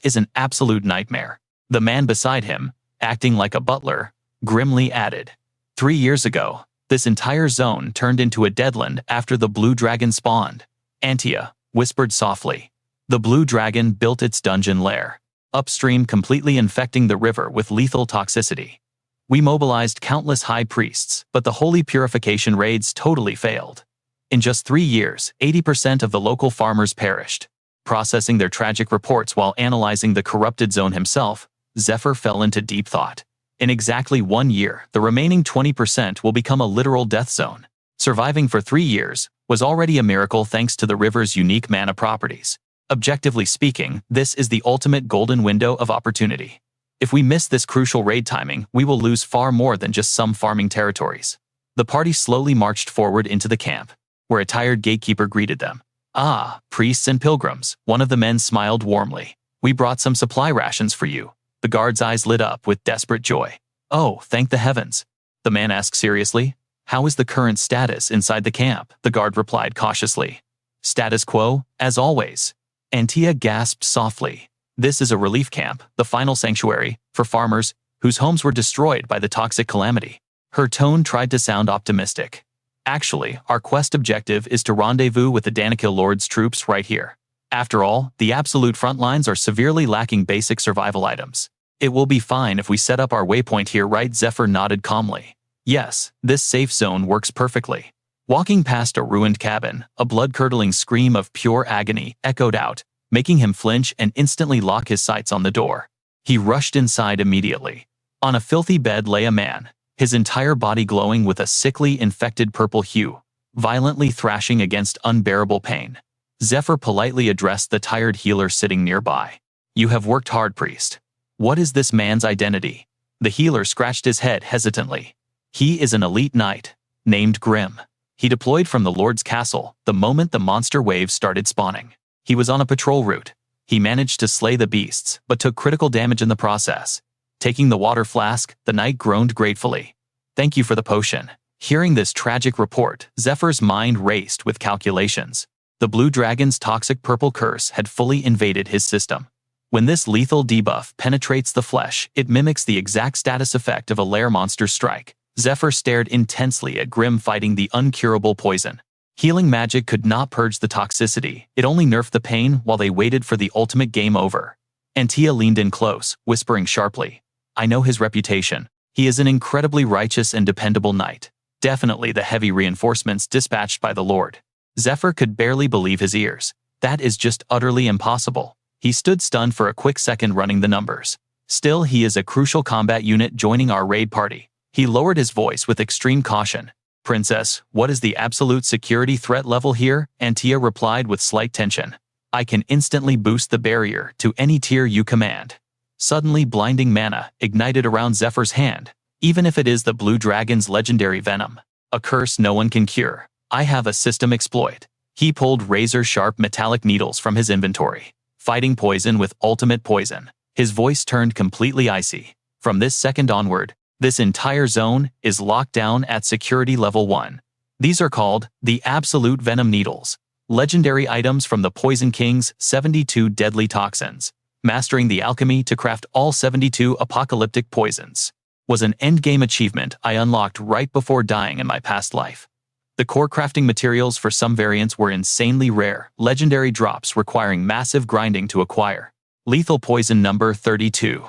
is an absolute nightmare. The man beside him, acting like a butler, grimly added. 3 years ago, this entire zone turned into a deadland after the Blue Dragon spawned. Antia whispered softly. The Blue Dragon built its dungeon lair upstream, completely infecting the river with lethal toxicity. We mobilized countless high priests, but the holy purification raids totally failed. In just 3 years, 80% of the local farmers perished. Processing their tragic reports while analyzing the corrupted zone himself, Zephyr fell into deep thought. In exactly 1 year, the remaining 20% will become a literal death zone. Surviving for 3 years was already a miracle thanks to the river's unique mana properties. Objectively speaking, this is the ultimate golden window of opportunity. If we miss this crucial raid timing, we will lose far more than just some farming territories. The party slowly marched forward into the camp, where a tired gatekeeper greeted them. Ah, priests and pilgrims, one of the men smiled warmly. We brought some supply rations for you. The guard's eyes lit up with desperate joy. Oh, thank the heavens. The man asked seriously. How is the current status inside the camp? The guard replied cautiously. Status quo, as always. Antia gasped softly. This is a relief camp, the final sanctuary, for farmers whose homes were destroyed by the toxic calamity. Her tone tried to sound optimistic. Actually, our quest objective is to rendezvous with the Danakil Lord's troops right here. After all, the absolute front lines are severely lacking basic survival items. It will be fine if we set up our waypoint here, right? Zephyr nodded calmly. Yes, this safe zone works perfectly. Walking past a ruined cabin, a blood-curdling scream of pure agony echoed out, making him flinch and instantly lock his sights on the door. He rushed inside immediately. On a filthy bed lay a man, his entire body glowing with a sickly, infected purple hue, violently thrashing against unbearable pain. Zephyr politely addressed the tired healer sitting nearby. You have worked hard, priest. What is this man's identity? The healer scratched his head hesitantly. He is an elite knight, named Grim. He deployed from the Lord's castle the moment the monster waves started spawning. He was on a patrol route. He managed to slay the beasts, but took critical damage in the process. Taking the water flask, the knight groaned gratefully. Thank you for the potion. Hearing this tragic report, Zephyr's mind raced with calculations. The Blue Dragon's toxic purple curse had fully invaded his system. When this lethal debuff penetrates the flesh, it mimics the exact status effect of a lair monster's strike. Zephyr stared intensely at Grim fighting the uncurable poison. Healing magic could not purge the toxicity, it only nerfed the pain while they waited for the ultimate game over. Antia leaned in close, whispering sharply, "I know his reputation. He is an incredibly righteous and dependable knight. Definitely the heavy reinforcements dispatched by the Lord." Zephyr could barely believe his ears. That is just utterly impossible. He stood stunned for a quick second running the numbers. Still, he is a crucial combat unit joining our raid party. He lowered his voice with extreme caution. "Princess, what is the absolute security threat level here?" Antia replied with slight tension. "I can instantly boost the barrier to any tier you command." Suddenly, blinding mana ignited around Zephyr's hand, even if it is the blue dragon's legendary venom. A curse no one can cure. I have a system exploit. He pulled razor-sharp metallic needles from his inventory, fighting poison with ultimate poison. His voice turned completely icy. "From this second onward, this entire zone is locked down at security level 1. These are called the Absolute Venom Needles, legendary items from the Poison King's 72 deadly toxins. Mastering the alchemy to craft all 72 apocalyptic poisons was an endgame achievement I unlocked right before dying in my past life. The core crafting materials for some variants were insanely rare, legendary drops requiring massive grinding to acquire. Lethal poison number 32.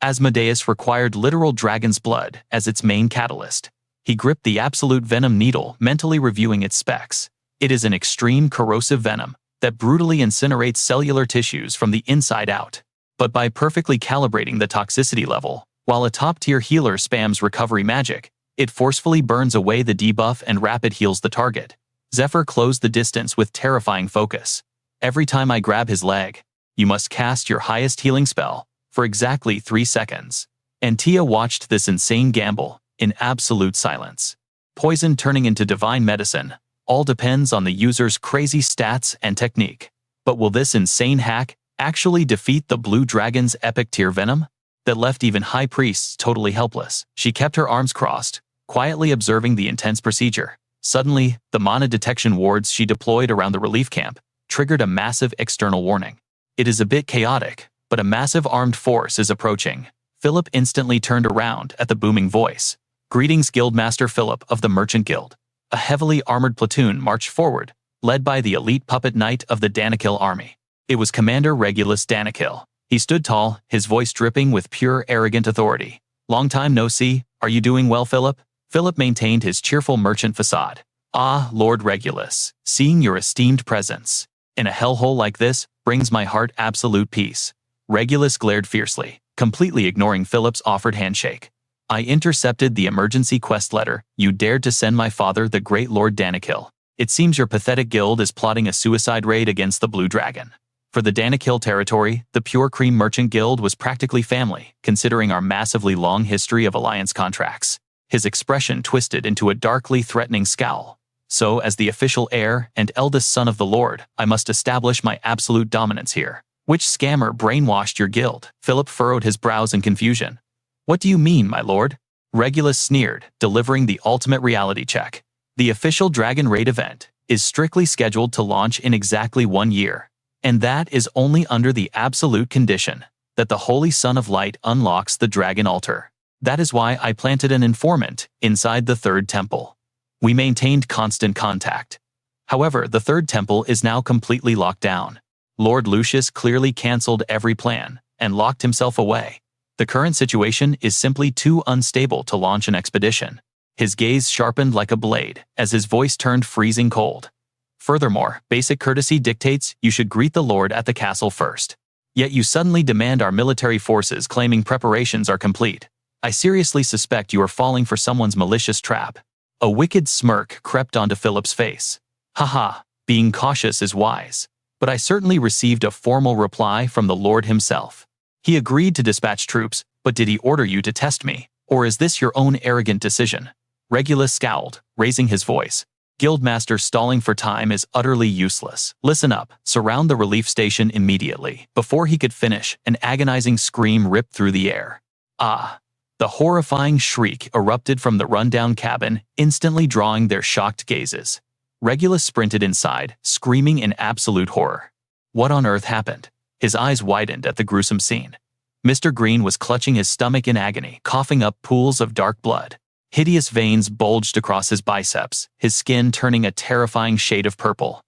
Asmodeus required literal dragon's blood as its main catalyst. He gripped the absolute venom needle, mentally reviewing its specs. It is an extreme corrosive venom that brutally incinerates cellular tissues from the inside out. But by perfectly calibrating the toxicity level, while a top-tier healer spams recovery magic, it forcefully burns away the debuff and rapid heals the target. Zephyr closed the distance with terrifying focus. "Every time I grab his leg, you must cast your highest healing spell for exactly 3 seconds." Antia watched this insane gamble in absolute silence. Poison turning into divine medicine all depends on the user's crazy stats and technique. But will this insane hack actually defeat the blue dragon's epic tier venom that left even high priests totally helpless? She kept her arms crossed, quietly observing the intense procedure. Suddenly, the mana detection wards she deployed around the relief camp triggered a massive external warning. It is a bit chaotic, but a massive armed force is approaching. Philip instantly turned around at the booming voice. "Greetings, Guildmaster Philip of the Merchant Guild." A heavily armored platoon marched forward, led by the elite puppet knight of the Danikil army. It was Commander Regulus Danikil. He stood tall, his voice dripping with pure arrogant authority. "Long time no see. Are you doing well, Philip?" Philip maintained his cheerful merchant facade. "Ah, Lord Regulus, seeing your esteemed presence in a hellhole like this brings my heart absolute peace." Regulus glared fiercely, completely ignoring Philip's offered handshake. "I intercepted the emergency quest letter you dared to send my father, the great Lord Danikil. It seems your pathetic guild is plotting a suicide raid against the Blue Dragon." For the Danikil territory, the Pure Cream Merchant Guild was practically family, considering our massively long history of alliance contracts. His expression twisted into a darkly threatening scowl. "So, as the official heir and eldest son of the Lord, I must establish my absolute dominance here. Which scammer brainwashed your guild?" Philip furrowed his brows in confusion. "What do you mean, my lord?" Regulus sneered, delivering the ultimate reality check. "The official Dragon Raid event is strictly scheduled to launch in exactly 1 year. And that is only under the absolute condition that the Holy Son of Light unlocks the Dragon Altar. That is why I planted an informant inside the Third Temple. We maintained constant contact. However, the Third Temple is now completely locked down. Lord Lucius clearly cancelled every plan and locked himself away. The current situation is simply too unstable to launch an expedition." His gaze sharpened like a blade as his voice turned freezing cold. "Furthermore, basic courtesy dictates you should greet the Lord at the castle first. Yet you suddenly demand our military forces, claiming preparations are complete. I seriously suspect you are falling for someone's malicious trap." A wicked smirk crept onto Philip's face. "Haha, being cautious is wise. But I certainly received a formal reply from the Lord himself. He agreed to dispatch troops, but did he order you to test me? Or is this your own arrogant decision?" Regulus scowled, raising his voice. "Guildmaster, stalling for time is utterly useless. Listen up, surround the relief station immediately." Before he could finish, an agonizing scream ripped through the air. "Ah!" The horrifying shriek erupted from the rundown cabin, instantly drawing their shocked gazes. Regulus sprinted inside, screaming in absolute horror. What on earth happened? His eyes widened at the gruesome scene. Mr. Green was clutching his stomach in agony, coughing up pools of dark blood. Hideous veins bulged across his biceps, his skin turning a terrifying shade of purple.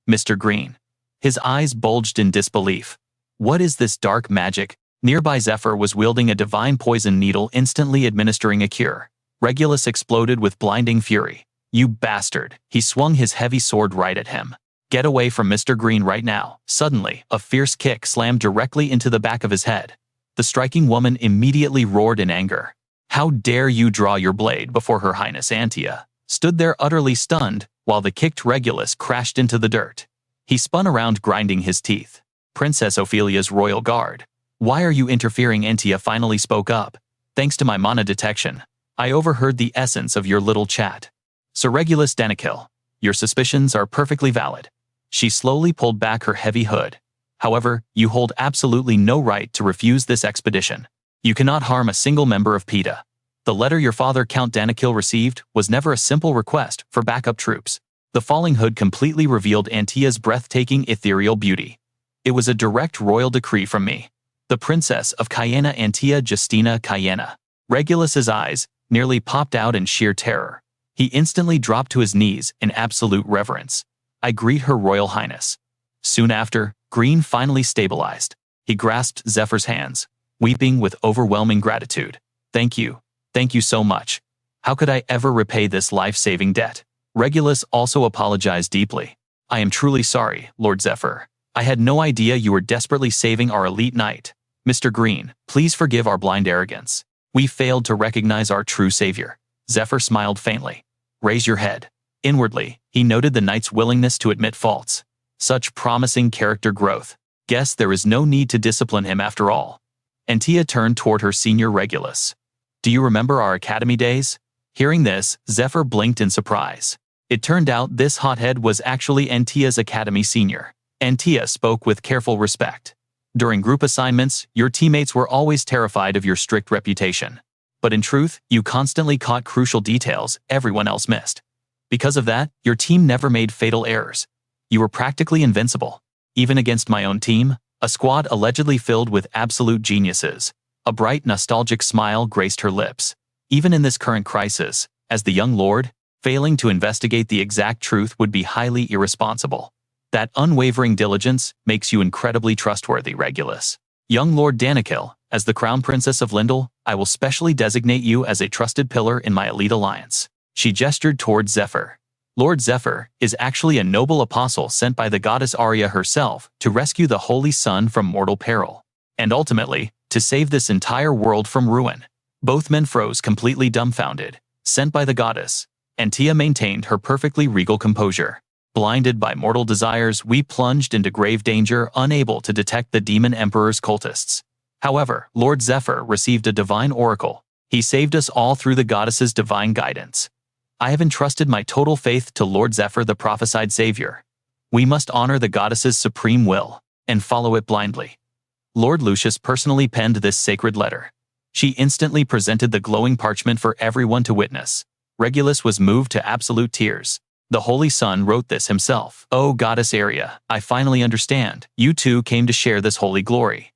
Mr. Green. His eyes bulged in disbelief. What is this dark magic? Nearby Zephyr was wielding a divine poison needle, instantly administering a cure. Regulus exploded with blinding fury. You bastard! He swung his heavy sword right at him. Get away from Mr. Green right now. Suddenly, a fierce kick slammed directly into the back of his head. The striking woman immediately roared in anger. How dare you draw your blade before Her Highness Antia? Stood there utterly stunned, while the kicked Regulus crashed into the dirt. He spun around, grinding his teeth. Princess Ophelia's royal guard. Why are you interfering? Antia finally spoke up. Thanks to my mana detection, I overheard the essence of your little chat. Sir Regulus Danikil, your suspicions are perfectly valid. She slowly pulled back her heavy hood. However, you hold absolutely no right to refuse this expedition. You cannot harm a single member of PETA. The letter your father, Count Danikil, received was never a simple request for backup troops. The falling hood completely revealed Antia's breathtaking ethereal beauty. It was a direct royal decree from me, the Princess of Cayena, Antia Justina Cayena. Regulus's eyes nearly popped out in sheer terror. He instantly dropped to his knees in absolute reverence. I greet Her Royal Highness. Soon after, Green finally stabilized. He grasped Zephyr's hands, weeping with overwhelming gratitude. Thank you so much. How could I ever repay this life-saving debt? Regulus also apologized deeply. I am truly sorry, Lord Zephyr. I had no idea you were desperately saving our elite knight. Mr. Green, please forgive our blind arrogance. We failed to recognize our true savior. Zephyr smiled faintly. Raise your head. Inwardly, he noted the knight's willingness to admit faults. Such promising character growth. Guess there is no need to discipline him after all. Antia turned toward her senior Regulus. Do you remember our academy days? Hearing this, Zephyr blinked in surprise. It turned out this hothead was actually Antia's academy senior. Antia spoke with careful respect. During group assignments, your teammates were always terrified of your strict reputation. But in truth, you constantly caught crucial details everyone else missed. Because of that, your team never made fatal errors. You were practically invincible. Even against my own team, a squad allegedly filled with absolute geniuses. A bright, nostalgic smile graced her lips. Even in this current crisis, as the young lord, failing to investigate the exact truth would be highly irresponsible. That unwavering diligence makes you incredibly trustworthy, Regulus. Young Lord Danikil, as the Crown Princess of Lindel, I will specially designate you as a trusted pillar in my elite alliance. She gestured toward Zephyr. Lord Zephyr is actually a noble apostle sent by the goddess Arya herself to rescue the Holy Sun from mortal peril, and ultimately, to save this entire world from ruin. Both men froze, completely dumbfounded. Sent by the goddess, Antia maintained her perfectly regal composure. Blinded by mortal desires, we plunged into grave danger, unable to detect the Demon Emperor's cultists. However, Lord Zephyr received a divine oracle. He saved us all through the goddess's divine guidance. I have entrusted my total faith to Lord Zephyr, the prophesied savior. We must honor the goddess's supreme will and follow it blindly. Lord Lucius personally penned this sacred letter. She instantly presented the glowing parchment for everyone to witness. Regulus was moved to absolute tears. The Holy Sun wrote this himself. Oh, Goddess Arya, I finally understand. You two came to share this holy glory.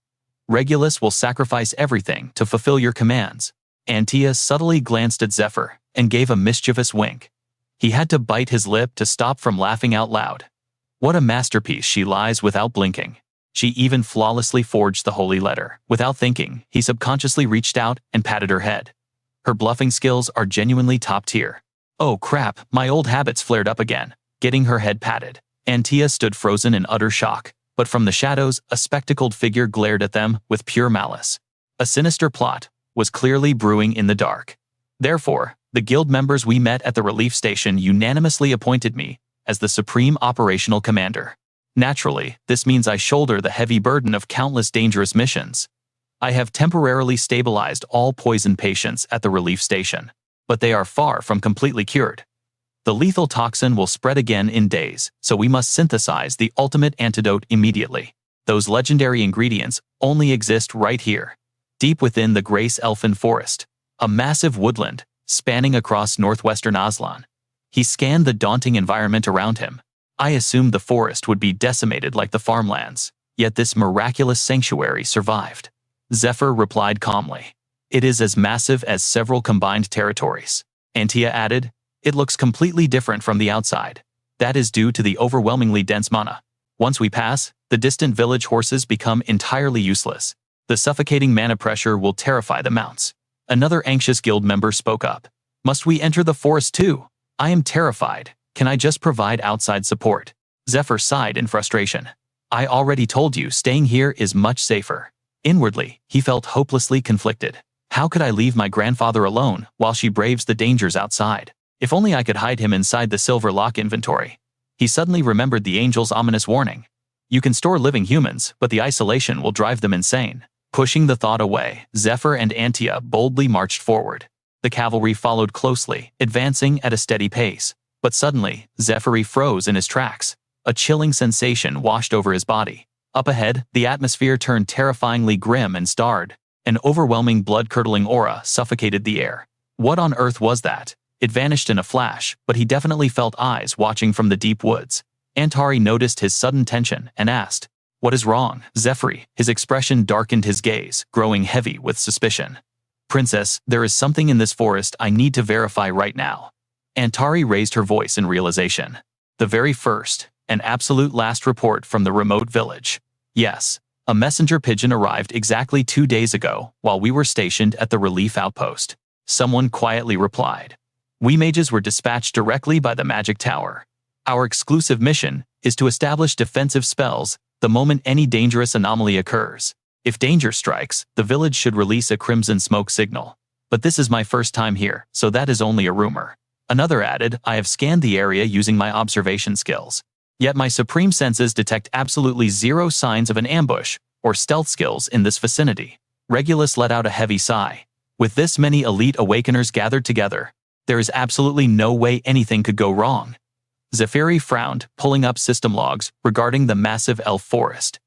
Regulus will sacrifice everything to fulfill your commands. Antia subtly glanced at Zephyr and gave a mischievous wink. He had to bite his lip to stop from laughing out loud. What a masterpiece she lies without blinking. She even flawlessly forged the holy letter. Without thinking, he subconsciously reached out and patted her head. Her bluffing skills are genuinely top tier. Oh crap, my old habits flared up again. Getting her head patted, Antia stood frozen in utter shock, but from the shadows, a spectacled figure glared at them with pure malice. A sinister plot was clearly brewing in the dark. Therefore, the guild members we met at the relief station unanimously appointed me as the supreme operational commander. Naturally, this means I shoulder the heavy burden of countless dangerous missions. I have temporarily stabilized all poison patients at the relief station, but they are far from completely cured. The lethal toxin will spread again in days, so we must synthesize the ultimate antidote immediately. Those legendary ingredients only exist right here, deep within the Grace Elfin Forest, a massive woodland spanning across northwestern Aslan. He scanned the daunting environment around him. I assumed the forest would be decimated like the farmlands, Yet this miraculous sanctuary survived. Zephyr replied calmly. It is as massive as several combined territories. Antia added, it looks completely different from the outside. That is due to the overwhelmingly dense mana. Once we pass, the distant village horses become entirely useless. The suffocating mana pressure will terrify the mounts. Another anxious guild member spoke up. Must we enter the forest too? I am terrified. Can I just provide outside support? Zephyr sighed in frustration. I already told you staying here is much safer. Inwardly, he felt hopelessly conflicted. How could I leave my grandfather alone while she braves the dangers outside? If only I could hide him inside the silver lock inventory. He suddenly remembered the angel's ominous warning. You can store living humans, but the isolation will drive them insane. Pushing the thought away, Zephyr and Antia boldly marched forward. The cavalry followed closely, advancing at a steady pace. But suddenly, Zephyr froze in his tracks. A chilling sensation washed over his body. Up ahead, the atmosphere turned terrifyingly grim and starred. An overwhelming blood-curdling aura suffocated the air. What on earth was that? It vanished in a flash, but he definitely felt eyes watching from the deep woods. Antari noticed his sudden tension and asked, "What is wrong, Zephyr?" His expression darkened his gaze, growing heavy with suspicion. "Princess, there is something in this forest I need to verify right now." Antari raised her voice in realization. The very first, and absolute last report from the remote village. Yes, a messenger pigeon arrived exactly 2 days ago while we were stationed at the relief outpost. Someone quietly replied. We mages were dispatched directly by the magic tower. Our exclusive mission is to establish defensive spells the moment any dangerous anomaly occurs. If danger strikes, the village should release a crimson smoke signal. But this is my first time here, so that is only a rumor. Another added, I have scanned the area using my observation skills. Yet my supreme senses detect absolutely zero signs of an ambush or stealth skills in this vicinity. Regulus let out a heavy sigh. With this many elite awakeners gathered together, there is absolutely no way anything could go wrong. Zephyr frowned, pulling up system logs regarding the massive elf forest.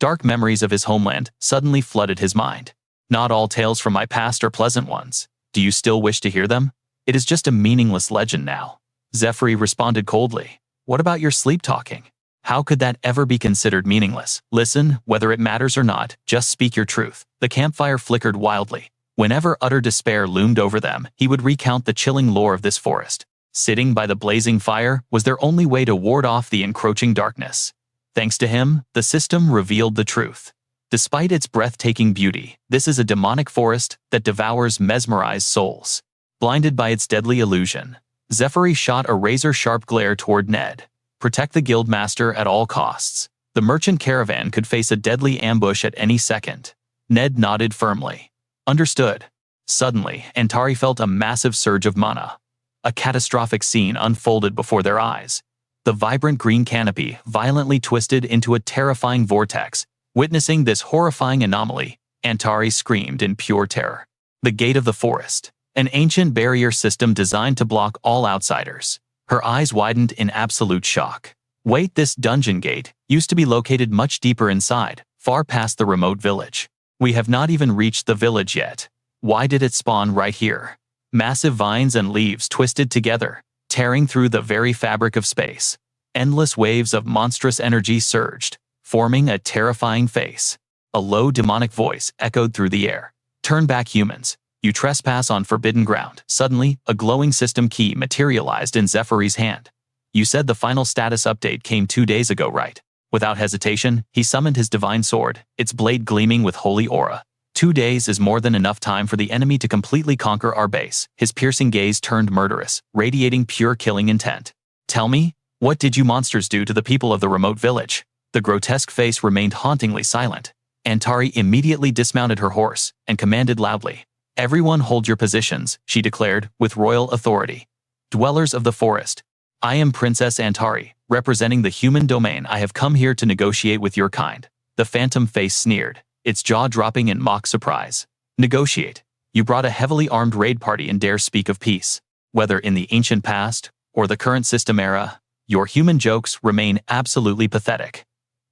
Dark memories of his homeland suddenly flooded his mind. Not all tales from my past are pleasant ones. Do you still wish to hear them? It is just a meaningless legend now. Zephyr responded coldly. What about your sleep talking? How could that ever be considered meaningless? Listen, whether it matters or not, just speak your truth. The campfire flickered wildly. Whenever utter despair loomed over them, he would recount the chilling lore of this forest. Sitting by the blazing fire was their only way to ward off the encroaching darkness. Thanks to him, the system revealed the truth. Despite its breathtaking beauty, this is a demonic forest that devours mesmerized souls. Blinded by its deadly illusion, Zephyr shot a razor-sharp glare toward Ned. Protect the guildmaster at all costs. The merchant caravan could face a deadly ambush at any second. Ned nodded firmly. Understood. Suddenly, Antari felt a massive surge of mana. A catastrophic scene unfolded before their eyes. The vibrant green canopy violently twisted into a terrifying vortex. Witnessing this horrifying anomaly, Antari screamed in pure terror. The gate of the forest. An ancient barrier system designed to block all outsiders. Her eyes widened in absolute shock. Wait, this dungeon gate used to be located much deeper inside, far past the remote village. We have not even reached the village yet. Why did it spawn right here? Massive vines and leaves twisted together, tearing through the very fabric of space. Endless waves of monstrous energy surged, forming a terrifying face. A low demonic voice echoed through the air. Turn back, humans. You trespass on forbidden ground. Suddenly, a glowing system key materialized in Zephyr's hand. You said the final status update came 2 days ago, right? Without hesitation, he summoned his divine sword, its blade gleaming with holy aura. 2 days is more than enough time for the enemy to completely conquer our base. His piercing gaze turned murderous, radiating pure killing intent. Tell me, what did you monsters do to the people of the remote village? The grotesque face remained hauntingly silent. Antari immediately dismounted her horse and commanded loudly. Everyone hold your positions, she declared, with royal authority. Dwellers of the forest, I am Princess Antari, representing the human domain. I have come here to negotiate with your kind. The phantom face sneered, its jaw dropping in mock surprise. Negotiate? You brought a heavily armed raid party and dare speak of peace. Whether in the ancient past or the current system era, your human jokes remain absolutely pathetic.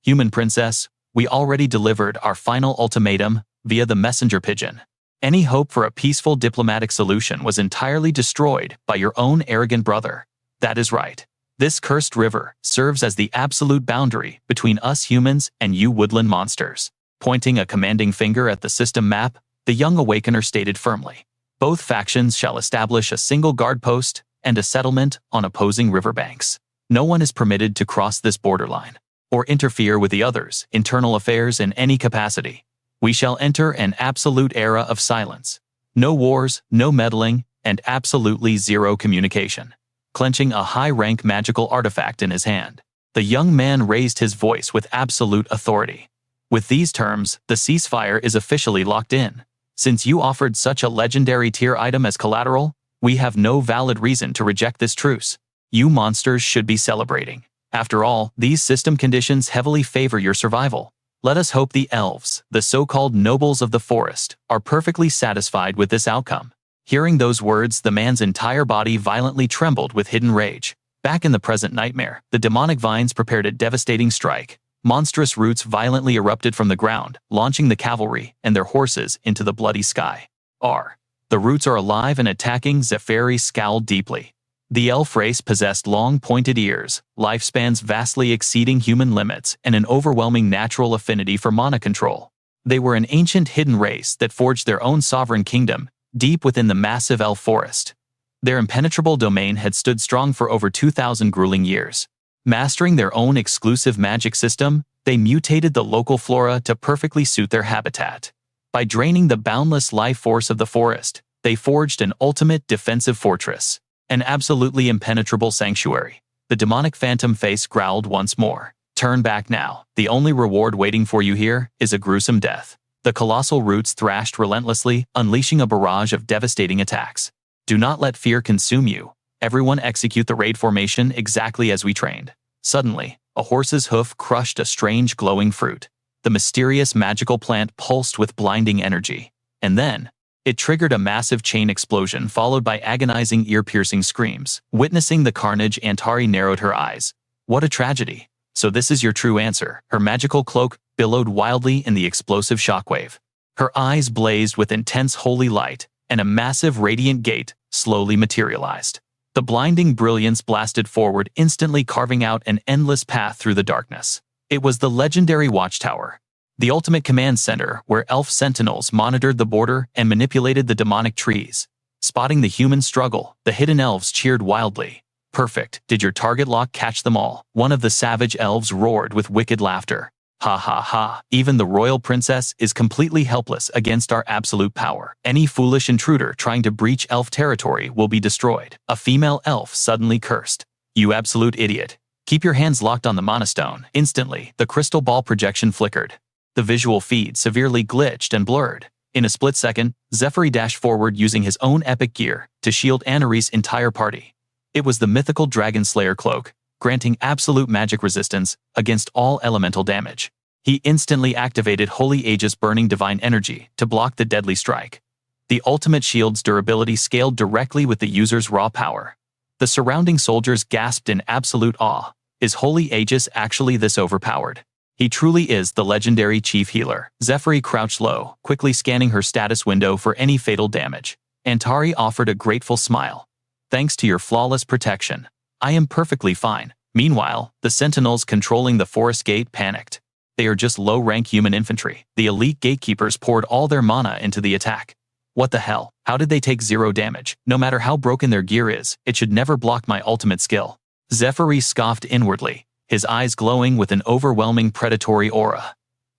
Human princess, we already delivered our final ultimatum via the messenger pigeon. Any hope for a peaceful diplomatic solution was entirely destroyed by your own arrogant brother. That is right. This cursed river serves as the absolute boundary between us humans and you woodland monsters. Pointing a commanding finger at the system map, the young awakener stated firmly, both factions shall establish a single guard post and a settlement on opposing riverbanks. No one is permitted to cross this borderline or interfere with the other's internal affairs in any capacity. We shall enter an absolute era of silence. No wars, no meddling, and absolutely zero communication. Clenching a high-rank magical artifact in his hand, the young man raised his voice with absolute authority. With these terms, the ceasefire is officially locked in. Since you offered such a legendary tier item as collateral, we have no valid reason to reject this truce. You monsters should be celebrating. After all, these system conditions heavily favor your survival. Let us hope the elves, the so-called nobles of the forest, are perfectly satisfied with this outcome. Hearing those words, the man's entire body violently trembled with hidden rage. Back in the present nightmare, the demonic vines prepared a devastating strike. Monstrous roots violently erupted from the ground, launching the cavalry and their horses into the bloody sky. The roots are alive and attacking. Zephyr scowled deeply. The elf race possessed long pointed ears, lifespans vastly exceeding human limits, and an overwhelming natural affinity for mana control. They were an ancient hidden race that forged their own sovereign kingdom, deep within the massive elf forest. Their impenetrable domain had stood strong for over 2,000 grueling years. Mastering their own exclusive magic system, they mutated the local flora to perfectly suit their habitat. By draining the boundless life force of the forest, they forged an ultimate defensive fortress, an absolutely impenetrable sanctuary. The demonic phantom face growled once more. Turn back now. The only reward waiting for you here is a gruesome death. The colossal roots thrashed relentlessly, unleashing a barrage of devastating attacks. Do not let fear consume you. Everyone execute the raid formation exactly as we trained. Suddenly, a horse's hoof crushed a strange glowing fruit. The mysterious magical plant pulsed with blinding energy. And then, it triggered a massive chain explosion followed by agonizing ear-piercing screams. Witnessing the carnage, Antari narrowed her eyes. What a tragedy. So this is your true answer. Her magical cloak billowed wildly in the explosive shockwave. Her eyes blazed with intense holy light, and a massive radiant gate slowly materialized. The blinding brilliance blasted forward, instantly carving out an endless path through the darkness. It was the legendary Watchtower, the ultimate command center where elf sentinels monitored the border and manipulated the demonic trees. Spotting the human struggle, the hidden elves cheered wildly. Perfect. Did your target lock catch them all? One of the savage elves roared with wicked laughter. Ha ha ha, even the royal princess is completely helpless against our absolute power. Any foolish intruder trying to breach elf territory will be destroyed. A female elf suddenly cursed. You absolute idiot. Keep your hands locked on the mana stone. Instantly, the crystal ball projection flickered. The visual feed severely glitched and blurred. In a split second, Zephyr dashed forward using his own epic gear to shield Anari's entire party. It was the mythical Dragon Slayer cloak, granting absolute magic resistance against all elemental damage. He instantly activated Holy Aegis Burning Divine Energy to block the deadly strike. The ultimate shield's durability scaled directly with the user's raw power. The surrounding soldiers gasped in absolute awe. Is Holy Aegis actually this overpowered? He truly is the legendary chief healer. Zephyr crouched low, quickly scanning her status window for any fatal damage. Antari offered a grateful smile. Thanks to your flawless protection, I am perfectly fine. Meanwhile, the sentinels controlling the forest gate panicked. They are just low-rank human infantry. The elite gatekeepers poured all their mana into the attack. What the hell? How did they take 0 damage? No matter how broken their gear is, it should never block my ultimate skill. Zephyr scoffed inwardly, his eyes glowing with an overwhelming predatory aura.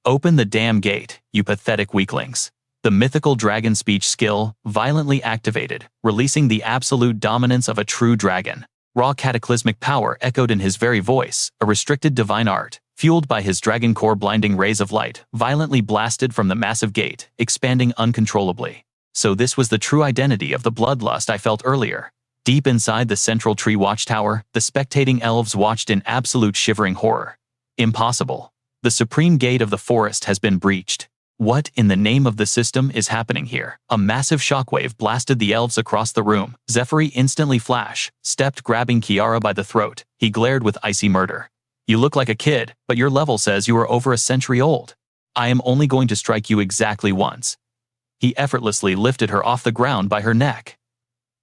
Open the damn gate, you pathetic weaklings. The mythical dragon speech skill violently activated, releasing the absolute dominance of a true dragon. Raw cataclysmic power echoed in his very voice, a restricted divine art, fueled by his dragon core. Blinding rays of light violently blasted from the massive gate, expanding uncontrollably. So this was the true identity of the bloodlust I felt earlier. Deep inside the central tree watchtower, the spectating elves watched in absolute shivering horror. Impossible. The supreme gate of the forest has been breached. What in the name of the system is happening here? A massive shockwave blasted the elves across the room. Zephyr instantly stepped, grabbing Kiara by the throat. He glared with icy murder. You look like a kid, but your level says you are over a century old. I am only going to strike you exactly once. He effortlessly lifted her off the ground by her neck.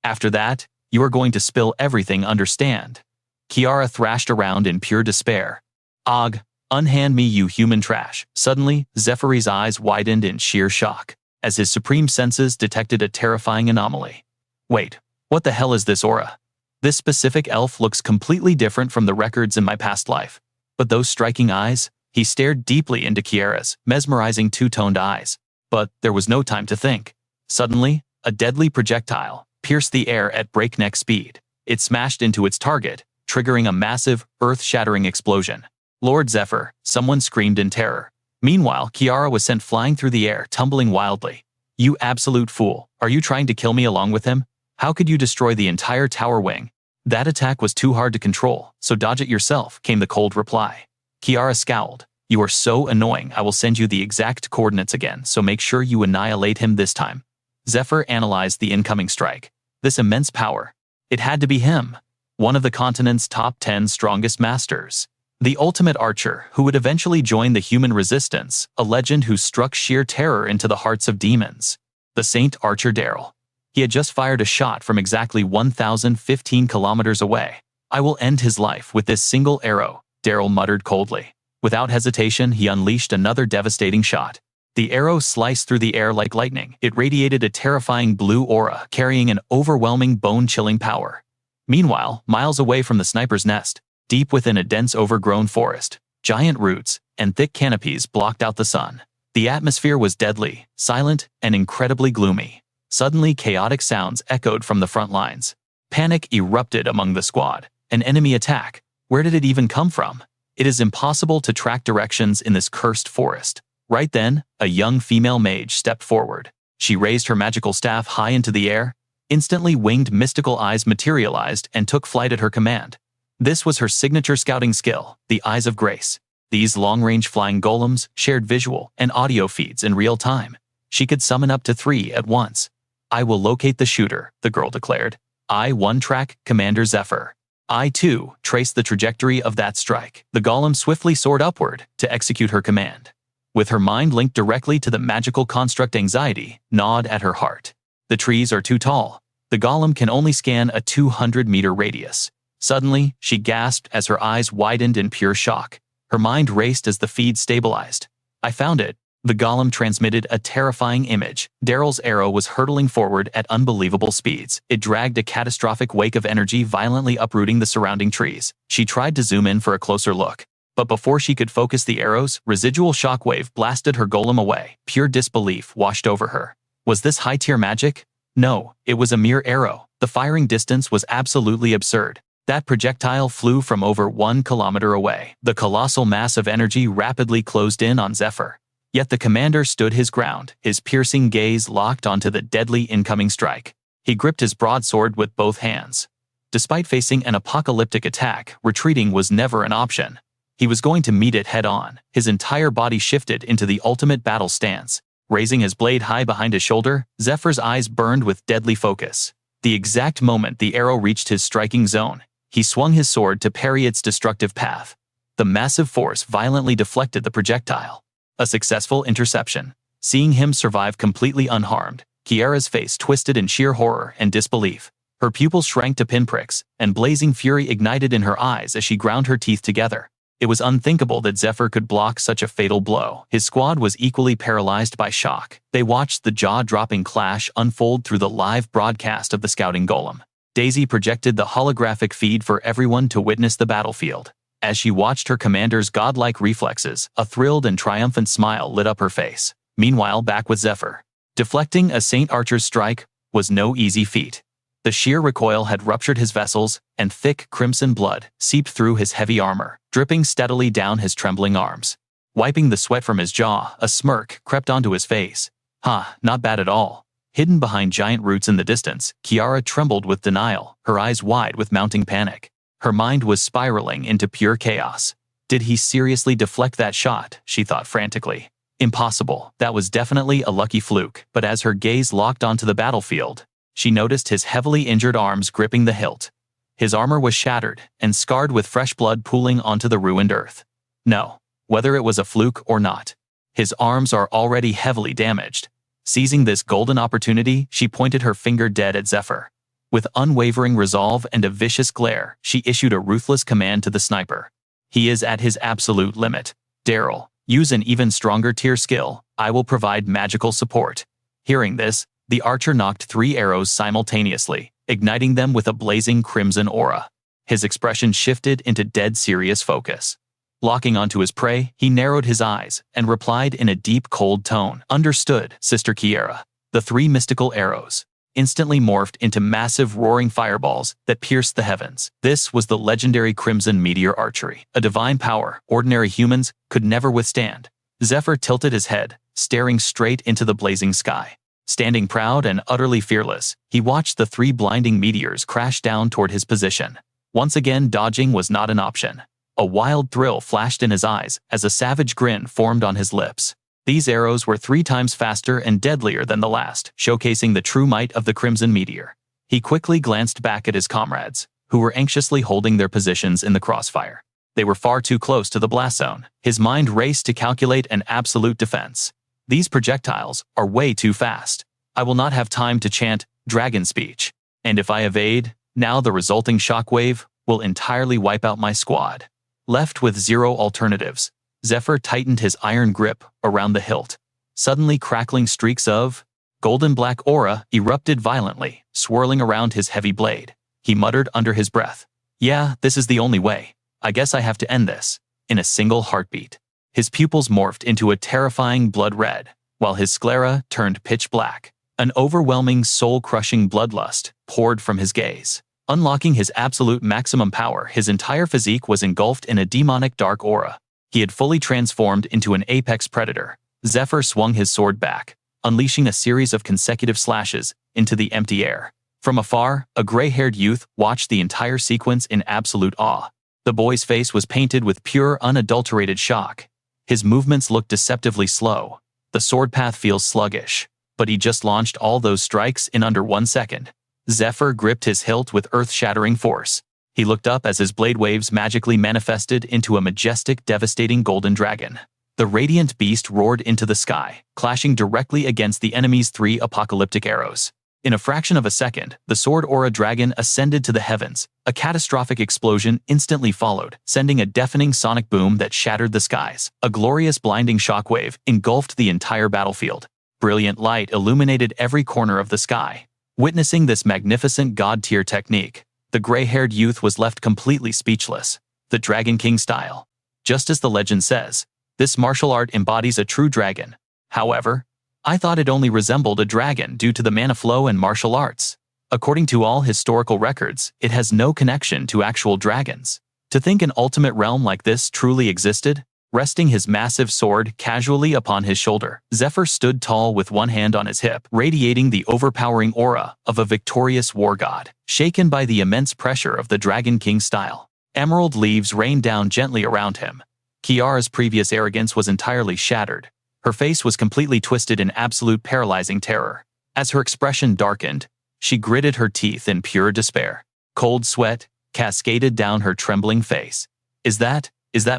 After that, you are going to spill everything, understand? Kiara thrashed around in pure despair. "Og, unhand me, you human trash." Suddenly, Zephyr's eyes widened in sheer shock, as his supreme senses detected a terrifying anomaly. "Wait, what the hell is this aura? This specific elf looks completely different from the records in my past life. But those striking eyes?" He stared deeply into Kiara's mesmerizing two-toned eyes. But there was no time to think. Suddenly, a deadly projectile pierced the air at breakneck speed. It smashed into its target, triggering a massive, earth-shattering explosion. "Lord Zephyr," someone screamed in terror. Meanwhile, Kiara was sent flying through the air, tumbling wildly. "You absolute fool. Are you trying to kill me along with him? How could you destroy the entire tower wing?" "That attack was too hard to control, so dodge it yourself," came the cold reply. Kiara scowled. "You are so annoying. I will send you the exact coordinates again, so make sure you annihilate him this time." Zephyr analyzed the incoming strike. This immense power. It had to be him. One of the continent's top 10 strongest masters. The ultimate archer who would eventually join the human resistance, a legend who struck sheer terror into the hearts of demons. The Saint Archer Daryl. He had just fired a shot from exactly 1,015 kilometers away. "I will end his life with this single arrow," Daryl muttered coldly. Without hesitation, he unleashed another devastating shot. The arrow sliced through the air like lightning. It radiated a terrifying blue aura, carrying an overwhelming bone-chilling power. Meanwhile, miles away from the sniper's nest, deep within a dense overgrown forest, giant roots and thick canopies blocked out the sun. The atmosphere was deadly, silent, and incredibly gloomy. Suddenly, chaotic sounds echoed from the front lines. Panic erupted among the squad. An enemy attack. Where did it even come from? It is impossible to track directions in this cursed forest. Right then, a young female mage stepped forward. She raised her magical staff high into the air. Instantly, winged mystical eyes materialized and took flight at her command. This was her signature scouting skill, the Eyes of Grace. These long-range flying golems shared visual and audio feeds in real time. She could summon up to 3 at once. "I will locate the shooter," the girl declared. "I 1-track Commander Zephyr. I 2 trace the trajectory of that strike." The golem swiftly soared upward to execute her command. With her mind linked directly to the magical construct, anxiety gnawed at her heart. The trees are too tall. The golem can only scan a 200-meter radius. Suddenly, she gasped as her eyes widened in pure shock. Her mind raced as the feed stabilized. "I found it." The golem transmitted a terrifying image. Daryl's arrow was hurtling forward at unbelievable speeds. It dragged a catastrophic wake of energy, violently uprooting the surrounding trees. She tried to zoom in for a closer look. But before she could focus the arrows, residual shockwave blasted her golem away. Pure disbelief washed over her. Was this high-tier magic? No, it was a mere arrow. The firing distance was absolutely absurd. That projectile flew from over 1 kilometer away. The colossal mass of energy rapidly closed in on Zephyr. Yet the commander stood his ground, his piercing gaze locked onto the deadly incoming strike. He gripped his broadsword with both hands. Despite facing an apocalyptic attack, retreating was never an option. He was going to meet it head-on. His entire body shifted into the ultimate battle stance. Raising his blade high behind his shoulder, Zephyr's eyes burned with deadly focus. The exact moment the arrow reached his striking zone, he swung his sword to parry its destructive path. The massive force violently deflected the projectile. A successful interception. Seeing him survive completely unharmed, Kiara's face twisted in sheer horror and disbelief. Her pupils shrank to pinpricks, and blazing fury ignited in her eyes as she ground her teeth together. It was unthinkable that Zephyr could block such a fatal blow. His squad was equally paralyzed by shock. They watched the jaw-dropping clash unfold through the live broadcast of the scouting golem. Daisy projected the holographic feed for everyone to witness the battlefield. As she watched her commander's godlike reflexes, a thrilled and triumphant smile lit up her face. Meanwhile, back with Zephyr, deflecting a Saint Archer's strike was no easy feat. The sheer recoil had ruptured his vessels, and thick crimson blood seeped through his heavy armor, dripping steadily down his trembling arms. Wiping the sweat from his jaw, a smirk crept onto his face. Not bad at all." Hidden behind giant roots in the distance, Kiara trembled with denial, her eyes wide with mounting panic. Her mind was spiraling into pure chaos. Did he seriously deflect that shot? She thought frantically. Impossible. That was definitely a lucky fluke. But as her gaze locked onto the battlefield, she noticed his heavily injured arms gripping the hilt. His armor was shattered and scarred with fresh blood pooling onto the ruined earth. No, whether it was a fluke or not, his arms are already heavily damaged. Seizing this golden opportunity, she pointed her finger dead at Zephyr. With unwavering resolve and a vicious glare, she issued a ruthless command to the sniper. He is at his absolute limit. Daryl, use an even stronger tier skill. I will provide magical support. Hearing this, the archer knocked 3 arrows simultaneously, igniting them with a blazing crimson aura. His expression shifted into dead serious focus. Locking onto his prey, he narrowed his eyes and replied in a deep, cold tone. Understood, Sister Kiera. The 3 mystical arrows instantly morphed into massive roaring fireballs that pierced the heavens. This was the legendary Crimson Meteor Archery, a divine power ordinary humans could never withstand. Zephyr tilted his head, staring straight into the blazing sky. Standing proud and utterly fearless, he watched the 3 blinding meteors crash down toward his position. Once again, dodging was not an option. A wild thrill flashed in his eyes as a savage grin formed on his lips. These arrows were 3 times faster and deadlier than the last, showcasing the true might of the Crimson Meteor. He quickly glanced back at his comrades, who were anxiously holding their positions in the crossfire. They were far too close to the blast zone. His mind raced to calculate an absolute defense. These projectiles are way too fast. I will not have time to chant dragon speech. And if I evade, now the resulting shockwave will entirely wipe out my squad. Left with 0 alternatives, Zephyr tightened his iron grip around the hilt. Suddenly crackling streaks of golden black aura erupted violently, swirling around his heavy blade. He muttered under his breath, "Yeah, this is the only way. I guess I have to end this." In a single heartbeat, his pupils morphed into a terrifying blood red, while his sclera turned pitch black. An overwhelming, soul-crushing bloodlust poured from his gaze. Unlocking his absolute maximum power, his entire physique was engulfed in a demonic dark aura. He had fully transformed into an apex predator. Zephyr swung his sword back, unleashing a series of consecutive slashes into the empty air. From afar, a gray-haired youth watched the entire sequence in absolute awe. The boy's face was painted with pure, unadulterated shock. His movements looked deceptively slow. The sword path feels sluggish, but he just launched all those strikes in under 1 second. Zephyr gripped his hilt with earth-shattering force. He looked up as his blade waves magically manifested into a majestic, devastating golden dragon. The radiant beast roared into the sky, clashing directly against the enemy's 3 apocalyptic arrows. In a fraction of a second, the sword aura dragon ascended to the heavens. A catastrophic explosion instantly followed, sending a deafening sonic boom that shattered the skies. A glorious blinding shockwave engulfed the entire battlefield. Brilliant light illuminated every corner of the sky. Witnessing this magnificent god-tier technique, the gray-haired youth was left completely speechless. The Dragon King style. Just as the legend says, this martial art embodies a true dragon. However, I thought it only resembled a dragon due to the mana flow and martial arts. According to all historical records, it has no connection to actual dragons. To think an ultimate realm like this truly existed? Resting his massive sword casually upon his shoulder, Zephyr stood tall with one hand on his hip, radiating the overpowering aura of a victorious war god. Shaken by the immense pressure of the Dragon King style, emerald leaves rained down gently around him. Kiara's previous arrogance was entirely shattered. Her face was completely twisted in absolute paralyzing terror. As her expression darkened, she gritted her teeth in pure despair. Cold sweat cascaded down her trembling face. Is that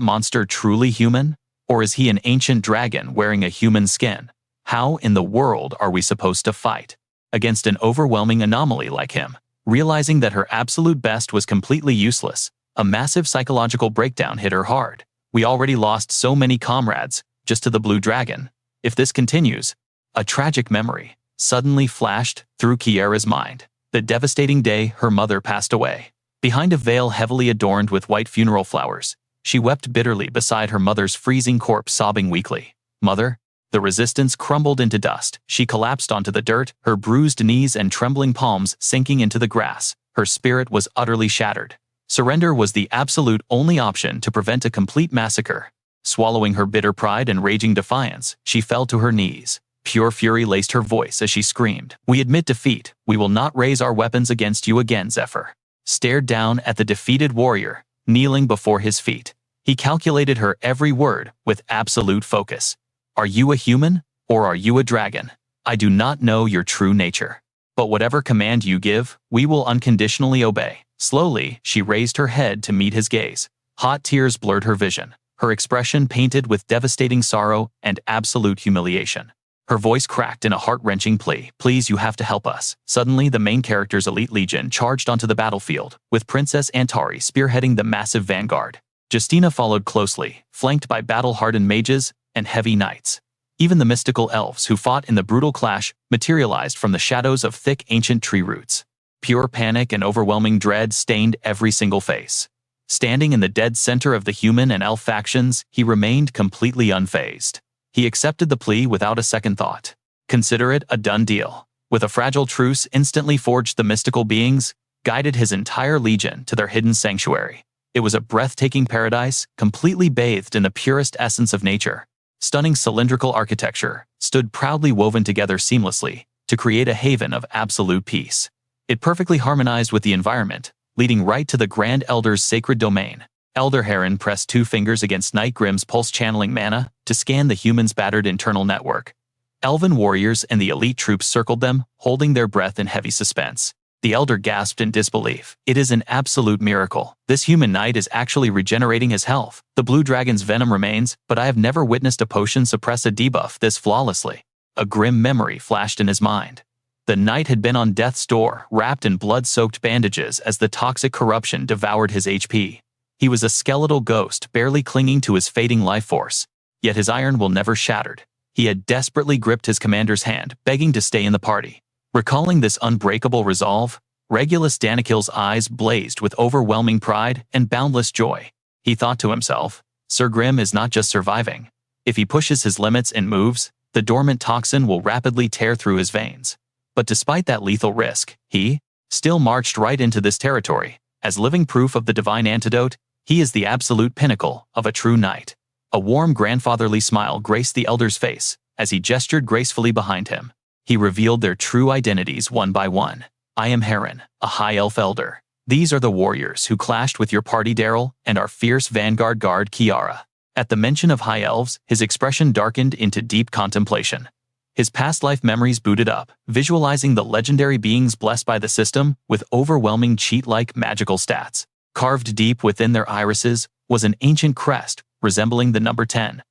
monster truly human? Or is he an ancient dragon wearing a human skin? How in the world are we supposed to fight against an overwhelming anomaly like him? Realizing that her absolute best was completely useless, a massive psychological breakdown hit her hard. We already lost so many comrades, just to the blue dragon. If this continues, a tragic memory suddenly flashed through Kiara's mind. The devastating day her mother passed away. Behind a veil heavily adorned with white funeral flowers, she wept bitterly beside her mother's freezing corpse, sobbing weakly. Mother? The resistance crumbled into dust. She collapsed onto the dirt, her bruised knees and trembling palms sinking into the grass. Her spirit was utterly shattered. Surrender was the absolute only option to prevent a complete massacre. Swallowing her bitter pride and raging defiance, she fell to her knees. Pure fury laced her voice as she screamed, "We admit defeat. We will not raise our weapons against you again." Zephyr stared down at the defeated warrior, kneeling before his feet. He calculated her every word with absolute focus. "Are you a human, or are you a dragon? I do not know your true nature. But whatever command you give, we will unconditionally obey." Slowly, she raised her head to meet his gaze. Hot tears blurred her vision, her expression painted with devastating sorrow and absolute humiliation. Her voice cracked in a heart-wrenching plea. Please, you have to help us. Suddenly, the main character's elite legion charged onto the battlefield, with Princess Antari spearheading the massive vanguard. Justina followed closely, flanked by battle-hardened mages and heavy knights. Even the mystical elves who fought in the brutal clash materialized from the shadows of thick ancient tree roots. Pure panic and overwhelming dread stained every single face. Standing in the dead center of the human and elf factions, he remained completely unfazed. He accepted the plea without a second thought. Consider it a done deal. With a fragile truce instantly forged, the mystical beings guided his entire legion to their hidden sanctuary. It was a breathtaking paradise, completely bathed in the purest essence of nature. Stunning cylindrical architecture stood proudly woven together seamlessly to create a haven of absolute peace. It perfectly harmonized with the environment, leading right to the Grand Elder's sacred domain. Elder Heron pressed 2 fingers against Night Grimm's pulse-channeling mana to scan the human's battered internal network. Elven warriors and the elite troops circled them, holding their breath in heavy suspense. The Elder gasped in disbelief. It is an absolute miracle. This human knight is actually regenerating his health. The blue dragon's venom remains, but I have never witnessed a potion suppress a debuff this flawlessly. A grim memory flashed in his mind. The knight had been on death's door, wrapped in blood-soaked bandages as the toxic corruption devoured his HP. He was a skeletal ghost, barely clinging to his fading life force. Yet his iron will never shattered. He had desperately gripped his commander's hand, begging to stay in the party. Recalling this unbreakable resolve, Regulus Danikil's eyes blazed with overwhelming pride and boundless joy. He thought to himself, Sir Grimm is not just surviving. If he pushes his limits and moves, the dormant toxin will rapidly tear through his veins. But despite that lethal risk, he still marched right into this territory. As living proof of the divine antidote, he is the absolute pinnacle of a true knight. A warm grandfatherly smile graced the elder's face as he gestured gracefully behind him. He revealed their true identities one by one. I am Heron, a high elf elder. These are the warriors who clashed with your party, Daryl, and our fierce vanguard guard, Kiara. At the mention of high elves, his expression darkened into deep contemplation. His past life memories booted up, visualizing the legendary beings blessed by the system with overwhelming cheat-like magical stats. Carved deep within their irises was an ancient crest resembling the number 10.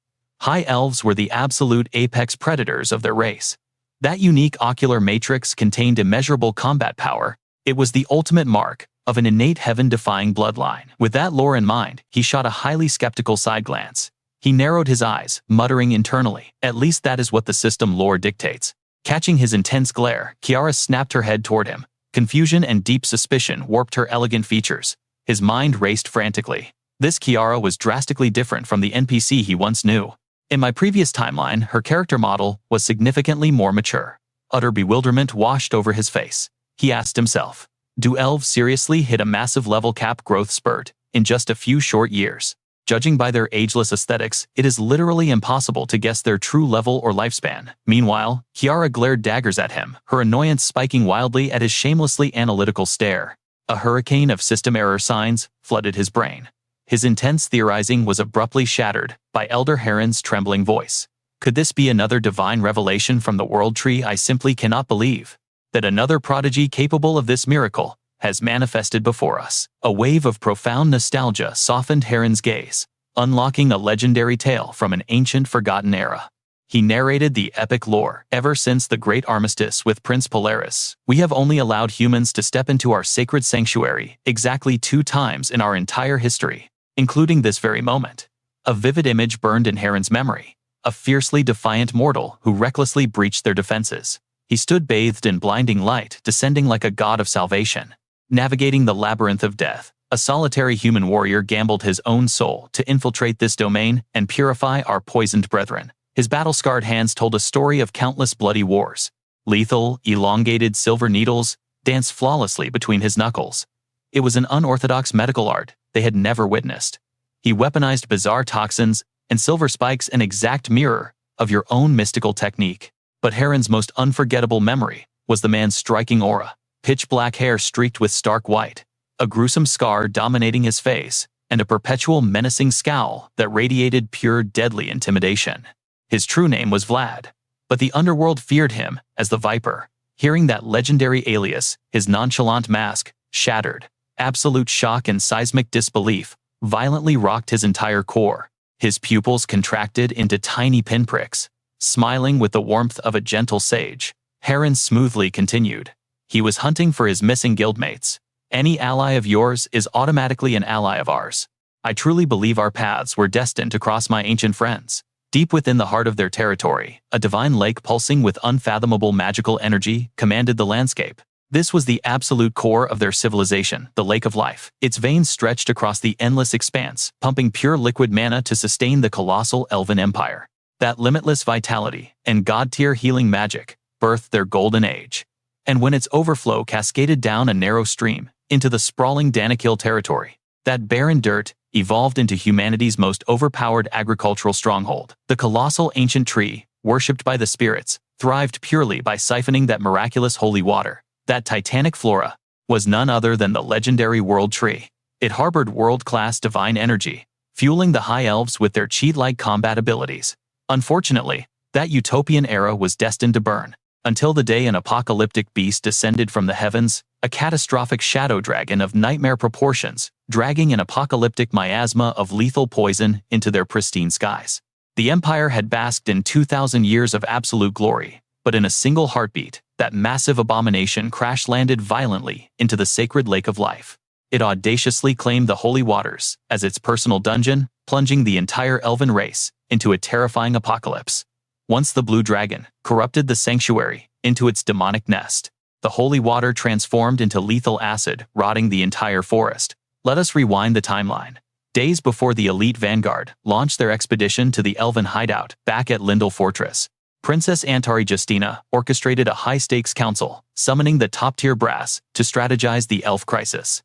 High elves were the absolute apex predators of their race. That unique ocular matrix contained immeasurable combat power. It was the ultimate mark of an innate heaven-defying bloodline. With that lore in mind, he shot a highly skeptical side glance. He narrowed his eyes, muttering internally, at least that is what the system lore dictates. Catching his intense glare, Kiara snapped her head toward him. Confusion and deep suspicion warped her elegant features. His mind raced frantically. This Kiara was drastically different from the NPC he once knew. In my previous timeline, her character model was significantly more mature. Utter bewilderment washed over his face. He asked himself, do elves seriously hit a massive level cap growth spurt in just a few short years? Judging by their ageless aesthetics, it is literally impossible to guess their true level or lifespan. Meanwhile, Kiara glared daggers at him, her annoyance spiking wildly at his shamelessly analytical stare. A hurricane of system error signs flooded his brain. His intense theorizing was abruptly shattered by Elder Heron's trembling voice. Could this be another divine revelation from the World Tree? I simply cannot believe that another prodigy capable of this miracle has manifested before us. A wave of profound nostalgia softened Heron's gaze, unlocking a legendary tale from an ancient forgotten era. He narrated the epic lore. Ever since the Great Armistice with Prince Polaris, we have only allowed humans to step into our sacred sanctuary exactly 2 times in our entire history, including this very moment. A vivid image burned in Heron's memory. A fiercely defiant mortal who recklessly breached their defenses. He stood bathed in blinding light, descending like a god of salvation. Navigating the labyrinth of death, a solitary human warrior gambled his own soul to infiltrate this domain and purify our poisoned brethren. His battle-scarred hands told a story of countless bloody wars. Lethal, elongated silver needles danced flawlessly between his knuckles. It was an unorthodox medical art they had never witnessed. He weaponized bizarre toxins and silver spikes, an exact mirror of your own mystical technique. But Heron's most unforgettable memory was the man's striking aura. Pitch-black hair streaked with stark white, a gruesome scar dominating his face, and a perpetual menacing scowl that radiated pure deadly intimidation. His true name was Vlad, but the underworld feared him as the Viper. Hearing that legendary alias, his nonchalant mask shattered. Absolute shock and seismic disbelief violently rocked his entire core. His pupils contracted into tiny pinpricks, Smiling with the warmth of a gentle sage, Heron smoothly continued. He was hunting for his missing guildmates. Any ally of yours is automatically an ally of ours. I truly believe our paths were destined to cross, my ancient friends. Deep within the heart of their territory, a divine lake pulsing with unfathomable magical energy commanded the landscape. This was the absolute core of their civilization, the Lake of Life. Its veins stretched across the endless expanse, pumping pure liquid mana to sustain the colossal elven empire. That limitless vitality and god-tier healing magic birthed their golden age. And when its overflow cascaded down a narrow stream into the sprawling Danakil territory, that barren dirt evolved into humanity's most overpowered agricultural stronghold. The colossal ancient tree, worshipped by the spirits, thrived purely by siphoning that miraculous holy water. That titanic flora was none other than the legendary World Tree. It harbored world-class divine energy, fueling the High Elves with their cheat-like combat abilities. Unfortunately, that utopian era was destined to burn, until the day an apocalyptic beast descended from the heavens, a catastrophic shadow dragon of nightmare proportions, dragging an apocalyptic miasma of lethal poison into their pristine skies. The Empire had basked in 2,000 years of absolute glory, but in a single heartbeat, that massive abomination crash-landed violently into the sacred Lake of Life. It audaciously claimed the holy waters as its personal dungeon, plunging the entire elven race into a terrifying apocalypse. Once the blue dragon corrupted the sanctuary into its demonic nest, the holy water transformed into lethal acid, rotting the entire forest. Let us rewind the timeline. Days before the elite vanguard launched their expedition to the elven hideout back at Lindel Fortress, Princess Antari Justina orchestrated a high-stakes council, summoning the top-tier brass to strategize the elf crisis.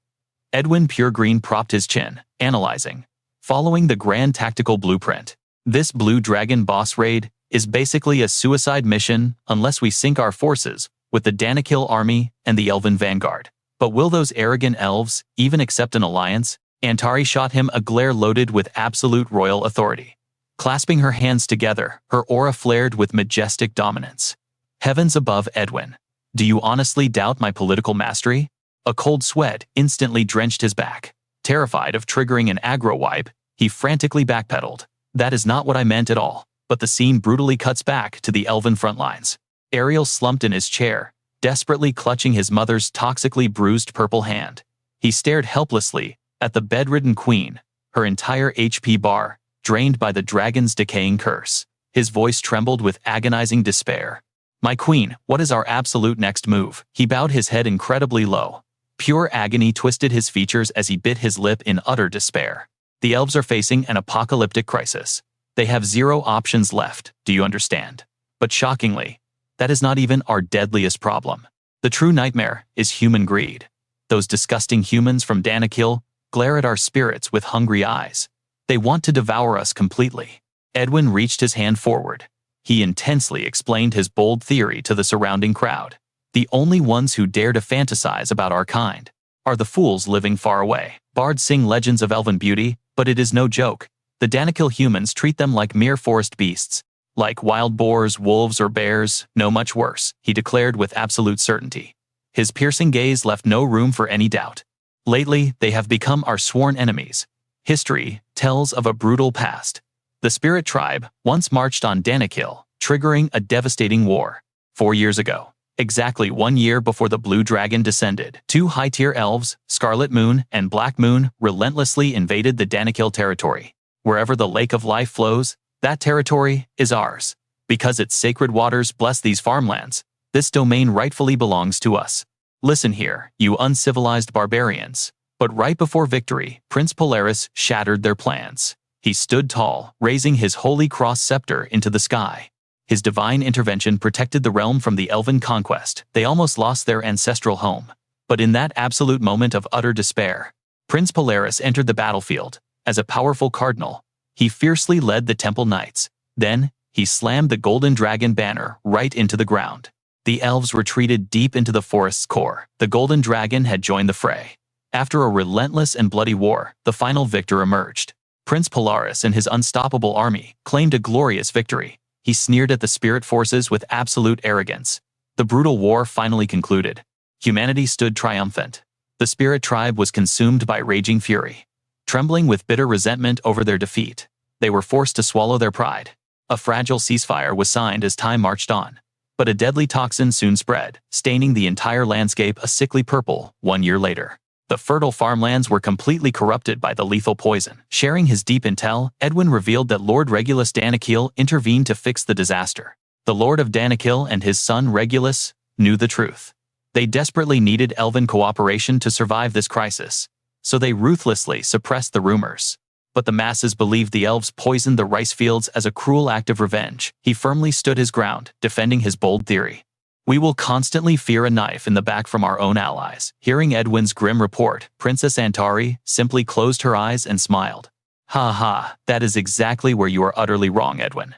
Edwin Puregreen propped his chin, analyzing. Following the grand tactical blueprint, this blue dragon boss raid is basically a suicide mission unless we sync our forces with the Danakil army and the elven vanguard. But will those arrogant elves even accept an alliance? Antari shot him a glare loaded with absolute royal authority. Clasping her hands together, her aura flared with majestic dominance. Heavens above, Edwin. Do you honestly doubt my political mastery? A cold sweat instantly drenched his back. Terrified of triggering an aggro wipe, he frantically backpedaled. That is not what I meant at all. But the scene brutally cuts back to the elven front lines. Ariel slumped in his chair, desperately clutching his mother's toxically bruised purple hand. He stared helplessly at the bedridden queen, her entire HP bar drained by the dragon's decaying curse. His voice trembled with agonizing despair. My queen, what is our absolute next move? He bowed his head incredibly low. Pure agony twisted his features as he bit his lip in utter despair. The elves are facing an apocalyptic crisis. They have zero options left, do you understand? But shockingly, that is not even our deadliest problem. The true nightmare is human greed. Those disgusting humans from Danakil glare at our spirits with hungry eyes. They want to devour us completely. Edwin reached his hand forward. He intensely explained his bold theory to the surrounding crowd. The only ones who dare to fantasize about our kind are the fools living far away. Bards sing legends of elven beauty, but it is no joke. The Danakil humans treat them like mere forest beasts. Like wild boars, wolves, or bears, no much worse, he declared with absolute certainty. His piercing gaze left no room for any doubt. Lately, they have become our sworn enemies. History tells of a brutal past. The Spirit Tribe once marched on Danakil, triggering a devastating war. 4 years ago, exactly 1 year before the Blue Dragon descended, 2 high-tier elves, Scarlet Moon and Black Moon, relentlessly invaded the Danakil territory. Wherever the Lake of Life flows, that territory is ours. Because its sacred waters bless these farmlands, this domain rightfully belongs to us. Listen here, you uncivilized barbarians. But right before victory, Prince Polaris shattered their plans. He stood tall, raising his holy cross scepter into the sky. His divine intervention protected the realm from the elven conquest. They almost lost their ancestral home. But in that absolute moment of utter despair, Prince Polaris entered the battlefield. As a powerful cardinal, he fiercely led the Temple Knights. Then, he slammed the Golden Dragon banner right into the ground. The elves retreated deep into the forest's core. The Golden Dragon had joined the fray. After a relentless and bloody war, the final victor emerged. Prince Polaris and his unstoppable army claimed a glorious victory. He sneered at the spirit forces with absolute arrogance. The brutal war finally concluded. Humanity stood triumphant. The Spirit Tribe was consumed by raging fury. Trembling with bitter resentment over their defeat, they were forced to swallow their pride. A fragile ceasefire was signed as time marched on. But a deadly toxin soon spread, staining the entire landscape a sickly purple. 1 year later, the fertile farmlands were completely corrupted by the lethal poison. Sharing his deep intel, Edwin revealed that Lord Regulus Danakil intervened to fix the disaster. The Lord of Danakil and his son Regulus knew the truth. They desperately needed elven cooperation to survive this crisis, so they ruthlessly suppressed the rumors. But the masses believed the elves poisoned the rice fields as a cruel act of revenge. He firmly stood his ground, defending his bold theory. We will constantly fear a knife in the back from our own allies. Hearing Edwin's grim report, Princess Antari simply closed her eyes and smiled. Ha ha, that is exactly where you are utterly wrong, Edwin.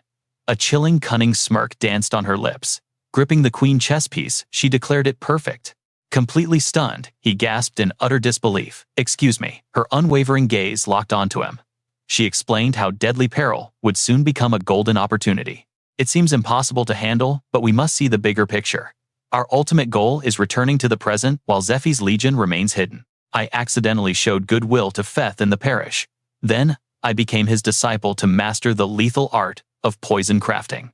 A chilling, cunning smirk danced on her lips. Gripping the queen chess piece, she declared it perfect. Completely stunned, he gasped in utter disbelief. Excuse me. Her unwavering gaze locked onto him. She explained how deadly peril would soon become a golden opportunity. It seems impossible to handle, but we must see the bigger picture. Our ultimate goal is returning to the present while Zephyr's legion remains hidden. I accidentally showed goodwill to Feth in the parish. Then, I became his disciple to master the lethal art of poison crafting.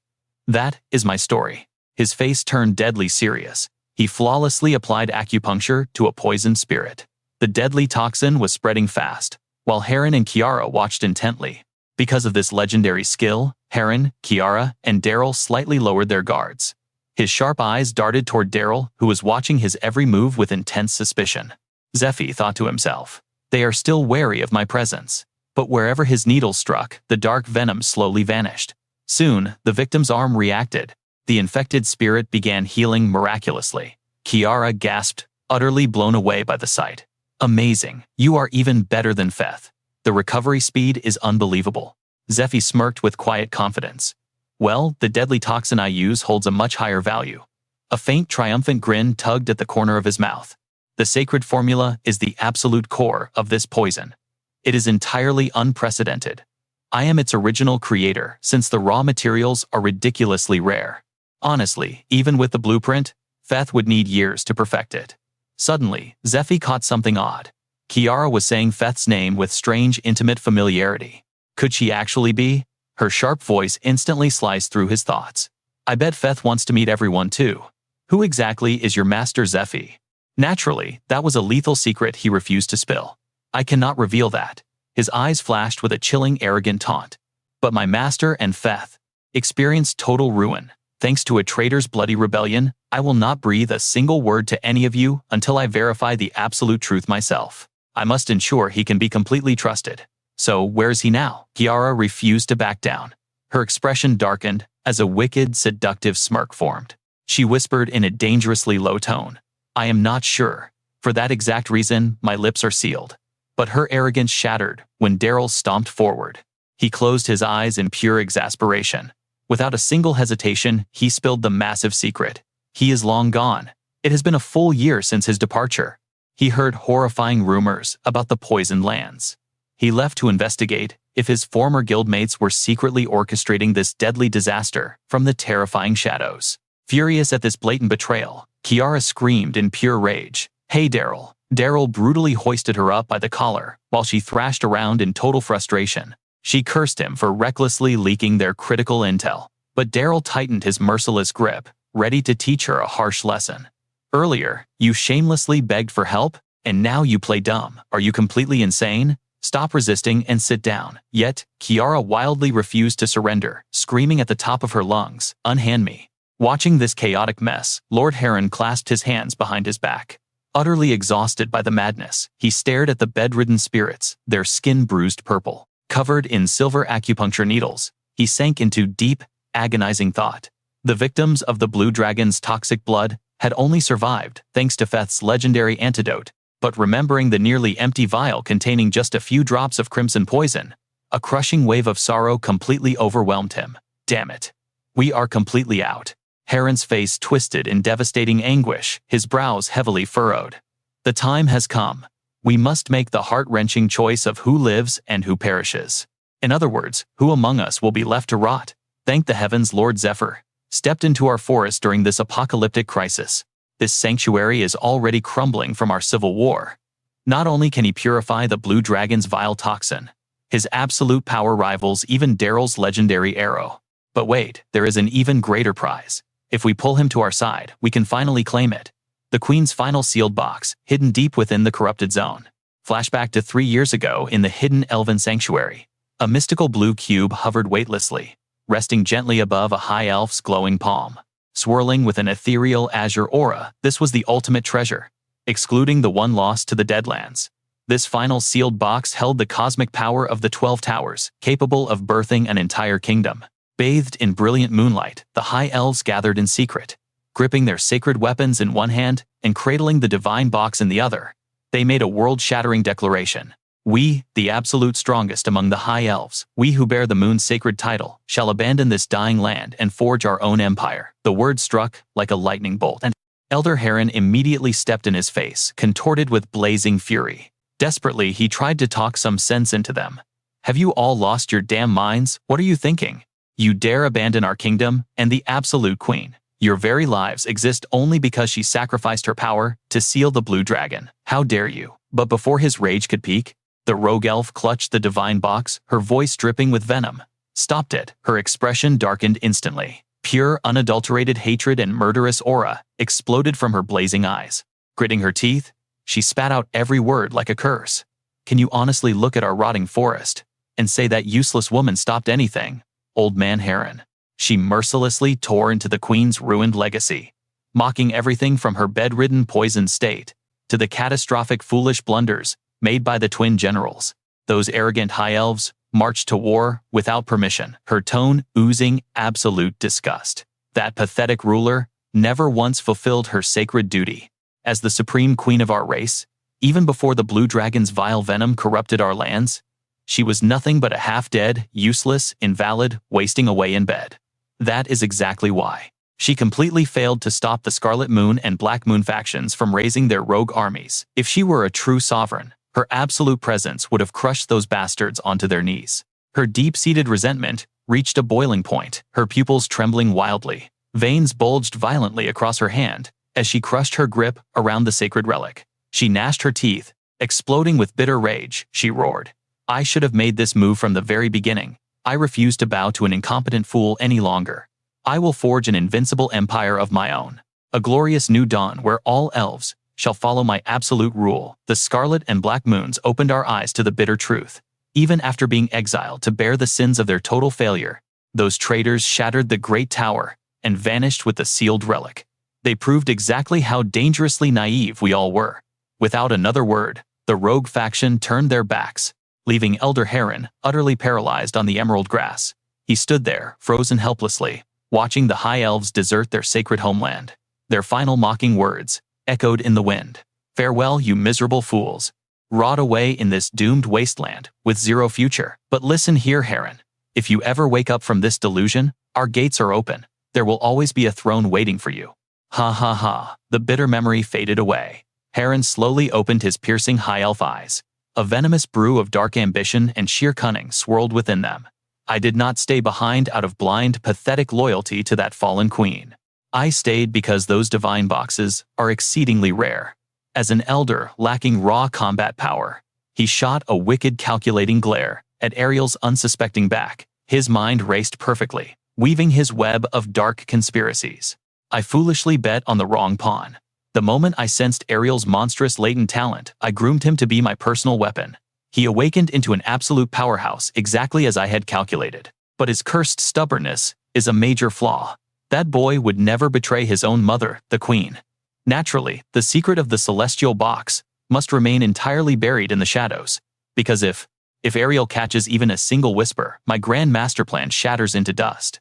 That is my story. His face turned deadly serious. He flawlessly applied acupuncture to a poisoned spirit. The deadly toxin was spreading fast, while Heron and Kiara watched intently. Because of this legendary skill, Heron, Kiara, and Daryl slightly lowered their guards. His sharp eyes darted toward Daryl, who was watching his every move with intense suspicion. Zephy thought to himself, they are still wary of my presence. But wherever his needle struck, the dark venom slowly vanished. Soon, the victim's arm reacted. The infected spirit began healing miraculously. Kiara gasped, utterly blown away by the sight. Amazing, you are even better than Feth. The recovery speed is unbelievable. Zephy smirked with quiet confidence. Well, the deadly toxin I use holds a much higher value. A faint triumphant grin tugged at the corner of his mouth. The sacred formula is the absolute core of this poison. It is entirely unprecedented. I am its original creator since the raw materials are ridiculously rare. Honestly, even with the blueprint, Feth would need years to perfect it. Suddenly, Zephy caught something odd. Kiara was saying Feth's name with strange, intimate familiarity. Could she actually be? Her sharp voice instantly sliced through his thoughts. I bet Feth wants to meet everyone too. Who exactly is your master, Zephy? Naturally, that was a lethal secret he refused to spill. I cannot reveal that. His eyes flashed with a chilling, arrogant taunt. But my master and Feth experienced total ruin. Thanks to a traitor's bloody rebellion, I will not breathe a single word to any of you until I verify the absolute truth myself. I must ensure he can be completely trusted. So, where is he now? Kiara refused to back down. Her expression darkened as a wicked, seductive smirk formed. She whispered in a dangerously low tone, I am not sure. For that exact reason, my lips are sealed. But her arrogance shattered when Daryl stomped forward. He closed his eyes in pure exasperation. Without a single hesitation, he spilled the massive secret. He is long gone. It has been a full year since his departure. He heard horrifying rumors about the poisoned lands. He left to investigate if his former guildmates were secretly orchestrating this deadly disaster from the terrifying shadows. Furious at this blatant betrayal, Kiara screamed in pure rage, Hey Daryl! Daryl brutally hoisted her up by the collar while she thrashed around in total frustration. She cursed him for recklessly leaking their critical intel, but Daryl tightened his merciless grip, ready to teach her a harsh lesson. Earlier, you shamelessly begged for help, and now you play dumb. Are you completely insane? Stop resisting and sit down. Yet, Kiara wildly refused to surrender, screaming at the top of her lungs, Unhand me. Watching this chaotic mess, Lord Heron clasped his hands behind his back. Utterly exhausted by the madness, he stared at the bedridden spirits, their skin bruised purple. Covered in silver acupuncture needles, he sank into deep, agonizing thought. The victims of the blue dragon's toxic blood had only survived thanks to Feth's legendary antidote, but remembering the nearly empty vial containing just a few drops of crimson poison, a crushing wave of sorrow completely overwhelmed him. Damn it. We are completely out. Heron's face twisted in devastating anguish, his brows heavily furrowed. The time has come. We must make the heart-wrenching choice of who lives and who perishes. In other words, who among us will be left to rot? Thank the heavens Lord Zephyr stepped into our forest during this apocalyptic crisis. This sanctuary is already crumbling from our civil war. Not only can he purify the blue dragon's vile toxin, his absolute power rivals even Daryl's legendary arrow. But wait, there is an even greater prize. If we pull him to our side, we can finally claim it. The Queen's final sealed box, hidden deep within the corrupted zone. Flashback to 3 years ago in the hidden elven sanctuary. A mystical blue cube hovered weightlessly, resting gently above a high elf's glowing palm. Swirling with an ethereal azure aura, this was the ultimate treasure, excluding the one lost to the Deadlands. This final sealed box held the cosmic power of the 12 towers, capable of birthing an entire kingdom. Bathed in brilliant moonlight, the high elves gathered in secret. Gripping their sacred weapons in one hand and cradling the divine box in the other, they made a world-shattering declaration. We, the absolute strongest among the high elves, we who bear the moon's sacred title, shall abandon this dying land and forge our own empire. The word struck like a lightning bolt, and Elder Heron immediately stepped in his face, contorted with blazing fury. Desperately, he tried to talk some sense into them. Have you all lost your damn minds? What are you thinking? You dare abandon our kingdom and the absolute queen. Your very lives exist only because she sacrificed her power to seal the blue dragon. How dare you? But before his rage could peak, the rogue elf clutched the divine box, her voice dripping with venom. Stopped it. Her expression darkened instantly. Pure, unadulterated hatred and murderous aura exploded from her blazing eyes. Gritting her teeth, she spat out every word like a curse. Can you honestly look at our rotting forest and say that useless woman stopped anything? Old man Heron. She mercilessly tore into the queen's ruined legacy, mocking everything from her bedridden poisoned state to the catastrophic foolish blunders made by the twin generals. Those arrogant high elves marched to war without permission, her tone oozing absolute disgust. That pathetic ruler never once fulfilled her sacred duty as the supreme queen of our race. Even before the blue dragon's vile venom corrupted our lands, she was nothing but a half-dead, useless, invalid, wasting away in bed. That is exactly why she completely failed to stop the Scarlet Moon and Black Moon factions from raising their rogue armies. If she were a true sovereign, her absolute presence would have crushed those bastards onto their knees. Her deep-seated resentment reached a boiling point, her pupils trembling wildly. Veins bulged violently across her hand as she crushed her grip around the sacred relic. She gnashed her teeth, exploding with bitter rage. She roared, "I should have made this move from the very beginning. I refuse to bow to an incompetent fool any longer. I will forge an invincible empire of my own. A glorious new dawn where all elves shall follow my absolute rule." The Scarlet and Black Moons opened our eyes to the bitter truth. Even after being exiled to bear the sins of their total failure, those traitors shattered the great tower and vanished with the sealed relic. They proved exactly how dangerously naive we all were. Without another word, the rogue faction turned their backs, leaving Elder Heron utterly paralyzed on the emerald grass. He stood there, frozen helplessly, watching the high elves desert their sacred homeland. Their final mocking words echoed in the wind. "Farewell, you miserable fools. Rot away in this doomed wasteland with zero future." But listen here, Heron. If you ever wake up from this delusion, our gates are open. There will always be a throne waiting for you. Ha ha ha. The bitter memory faded away. Heron slowly opened his piercing high elf eyes. A venomous brew of dark ambition and sheer cunning swirled within them. I did not stay behind out of blind, pathetic loyalty to that fallen queen. I stayed because those divine boxes are exceedingly rare. As an elder lacking raw combat power, he shot a wicked calculating glare at Ariel's unsuspecting back. His mind raced perfectly, weaving his web of dark conspiracies. I foolishly bet on the wrong pawn. The moment I sensed Ariel's monstrous latent talent, I groomed him to be my personal weapon. He awakened into an absolute powerhouse exactly as I had calculated. But his cursed stubbornness is a major flaw. That boy would never betray his own mother, the queen. Naturally, the secret of the celestial box must remain entirely buried in the shadows. Because if Ariel catches even a single whisper, my grand master plan shatters into dust.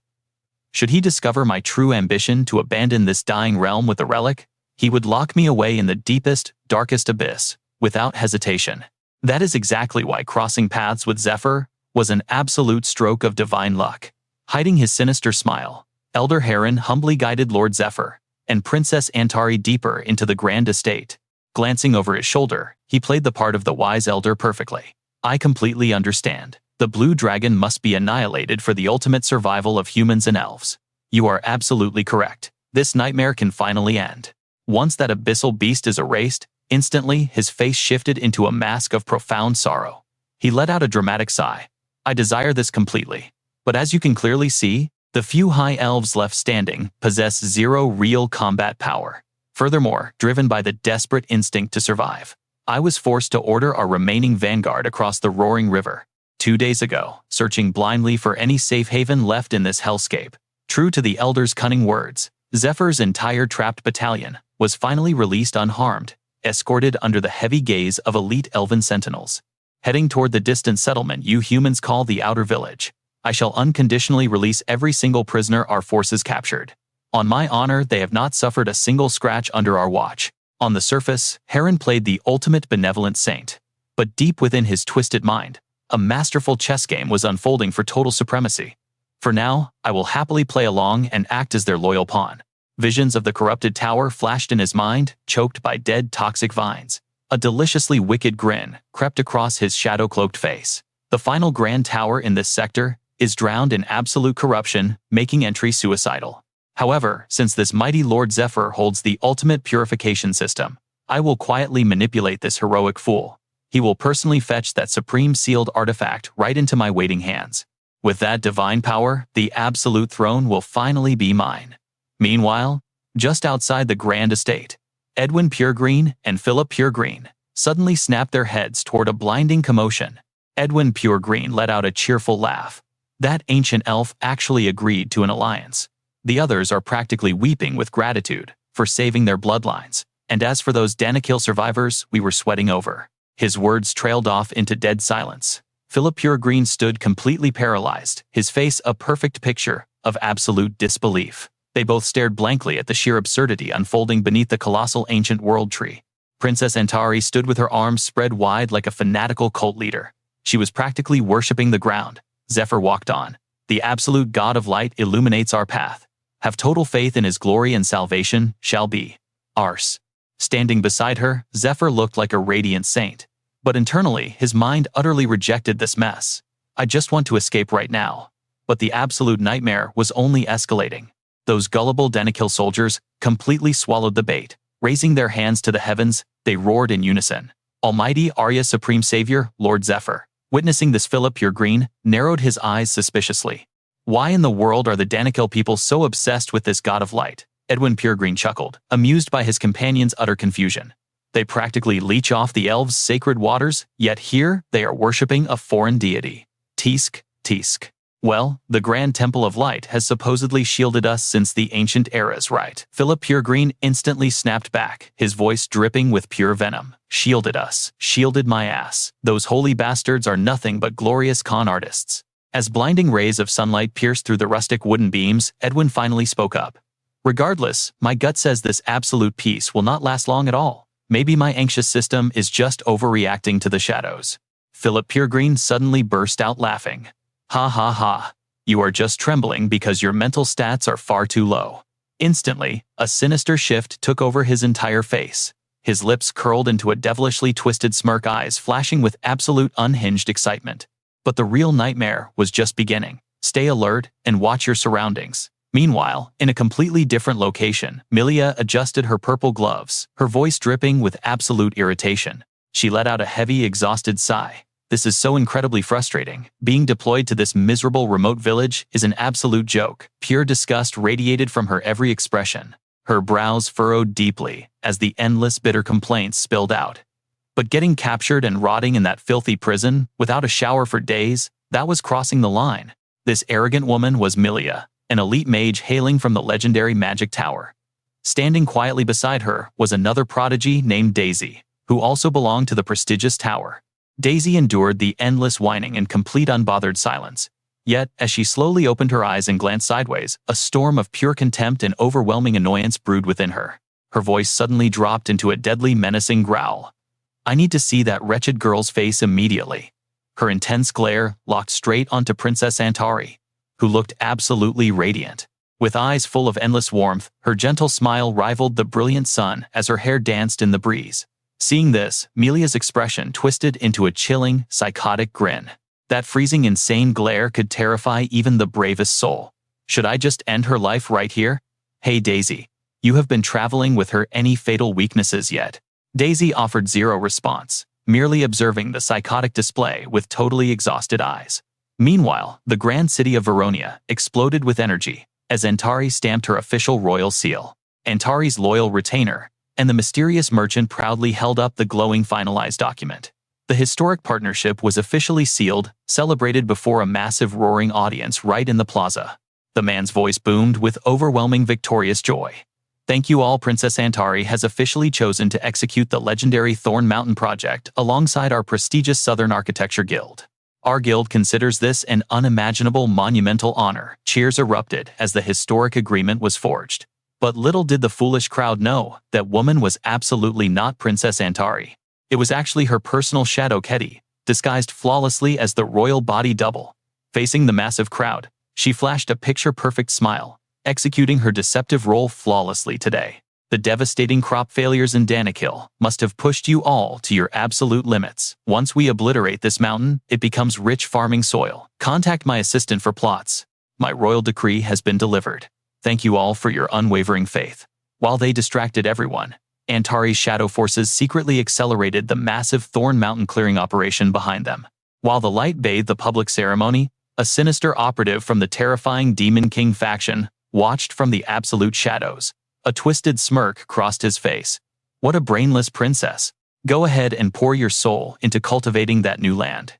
Should he discover my true ambition to abandon this dying realm with the relic, he would lock me away in the deepest, darkest abyss, without hesitation. That is exactly why crossing paths with Zephyr was an absolute stroke of divine luck. Hiding his sinister smile, Elder Heron humbly guided Lord Zephyr and Princess Antari deeper into the grand estate. Glancing over his shoulder, he played the part of the wise elder perfectly. "I completely understand. The blue dragon must be annihilated for the ultimate survival of humans and elves. You are absolutely correct. This nightmare can finally end." Once that abyssal beast is erased, instantly his face shifted into a mask of profound sorrow. He let out a dramatic sigh. "I desire this completely. But as you can clearly see, The few high elves left standing possess zero real combat power. Furthermore, driven by the desperate instinct to survive, I was forced to order our remaining vanguard across the roaring river. 2 days ago, searching blindly for any safe haven left in this hellscape. True to the Elder's cunning words, Zephyr's entire trapped battalion was finally released unharmed, escorted under the heavy gaze of elite elven sentinels. Heading toward the distant settlement you humans call the Outer Village, I shall unconditionally release every single prisoner our forces captured. On my honor, they have not suffered a single scratch under our watch. On the surface, Heron played the ultimate benevolent saint. But deep within his twisted mind, a masterful chess game was unfolding for total supremacy. For now, I will happily play along and act as their loyal pawn. Visions of the corrupted tower flashed in his mind, choked by dead toxic vines. A deliciously wicked grin crept across his shadow-cloaked face. The final grand tower in this sector is drowned in absolute corruption, making entry suicidal. However, since this mighty Lord Zephyr holds the ultimate purification system, I will quietly manipulate this heroic fool. He will personally fetch that supreme sealed artifact right into my waiting hands. With that divine power, the absolute throne will finally be mine. Meanwhile, just outside the grand estate, Edwin Puregreen and Philip Puregreen suddenly snapped their heads toward a blinding commotion. Edwin Puregreen let out a cheerful laugh. That ancient elf actually agreed to an alliance. The others are practically weeping with gratitude for saving their bloodlines. And as for those Danakil survivors we were sweating over, his words trailed off into dead silence. Philip Puregreen stood completely paralyzed, his face a perfect picture of absolute disbelief. They both stared blankly at the sheer absurdity unfolding beneath the colossal ancient world tree. Princess Antari stood with her arms spread wide like a fanatical cult leader. She was practically worshipping the ground. Zephyr walked on. The absolute God of light illuminates our path. Have total faith in his glory and salvation shall be ours. Standing beside her, Zephyr looked like a radiant saint. But internally, his mind utterly rejected this mess. I just want to escape right now. But the absolute nightmare was only escalating. Those gullible Danakil soldiers completely swallowed the bait. Raising their hands to the heavens, they roared in unison. Almighty Arya Supreme Savior, Lord Zephyr. Witnessing this, Philip Puregreen narrowed his eyes suspiciously. Why in the world are the Danakil people so obsessed with this god of light? Edwin Puregreen chuckled, amused by his companion's utter confusion. They practically leech off the elves' sacred waters, yet here they are worshipping a foreign deity. Tisk, tisk. Well, the Grand Temple of Light has supposedly shielded us since the ancient eras, right? Philip Puregreen instantly snapped back, his voice dripping with pure venom. Shielded us. Shielded my ass. Those holy bastards are nothing but glorious con artists. As blinding rays of sunlight pierced through the rustic wooden beams, Edwin finally spoke up. Regardless, my gut says this absolute peace will not last long at all. Maybe my anxious system is just overreacting to the shadows. Philip Puregreen suddenly burst out laughing. Ha ha ha. You are just trembling because your mental stats are far too low. Instantly, a sinister shift took over his entire face. His lips curled into a devilishly twisted smirk, eyes flashing with absolute unhinged excitement. But the real nightmare was just beginning. Stay alert and watch your surroundings. Meanwhile, in a completely different location, Milia adjusted her purple gloves, her voice dripping with absolute irritation. She let out a heavy, exhausted sigh. This is so incredibly frustrating. Being deployed to this miserable remote village is an absolute joke. Pure disgust radiated from her every expression. Her brows furrowed deeply as the endless bitter complaints spilled out. But getting captured and rotting in that filthy prison, without a shower for days, that was crossing the line. This arrogant woman was Milia, an elite mage hailing from the legendary Magic Tower. Standing quietly beside her was another prodigy named Daisy, who also belonged to the prestigious tower. Daisy endured the endless whining in complete unbothered silence. Yet, as she slowly opened her eyes and glanced sideways, a storm of pure contempt and overwhelming annoyance brewed within her. Her voice suddenly dropped into a deadly, menacing growl. I need to see that wretched girl's face immediately. Her intense glare locked straight onto Princess Antari, who looked absolutely radiant. With eyes full of endless warmth, her gentle smile rivaled the brilliant sun as her hair danced in the breeze. Seeing this, Milia's expression twisted into a chilling, psychotic grin. That freezing, insane glare could terrify even the bravest soul. Should I just end her life right here? Hey Daisy, you have been traveling with her. Any fatal weaknesses yet? Daisy offered zero response, merely observing the psychotic display with totally exhausted eyes. Meanwhile, the grand city of Veronia exploded with energy as Antari stamped her official royal seal. Antari's loyal retainer and the mysterious merchant proudly held up the glowing finalized document. The historic partnership was officially sealed, celebrated before a massive roaring audience right in the plaza. The man's voice boomed with overwhelming victorious joy. Thank you all. Princess Antari has officially chosen to execute the legendary Thorn Mountain project alongside our prestigious Southern Architecture Guild. Our guild considers this an unimaginable monumental honor. Cheers erupted as the historic agreement was forged. But little did the foolish crowd know that woman was absolutely not Princess Antari. It was actually her personal shadow Ketty, disguised flawlessly as the royal body double. Facing the massive crowd, she flashed a picture-perfect smile, executing her deceptive role flawlessly today. The devastating crop failures in Danakil must have pushed you all to your absolute limits. Once we obliterate this mountain, it becomes rich farming soil. Contact my assistant for plots. My royal decree has been delivered. Thank you all for your unwavering faith. While they distracted everyone, Antari's shadow forces secretly accelerated the massive Thorn Mountain clearing operation behind them. While the light bathed the public ceremony, a sinister operative from the terrifying Demon King faction watched from the absolute shadows. A twisted smirk crossed his face. What a brainless princess. Go ahead and pour your soul into cultivating that new land.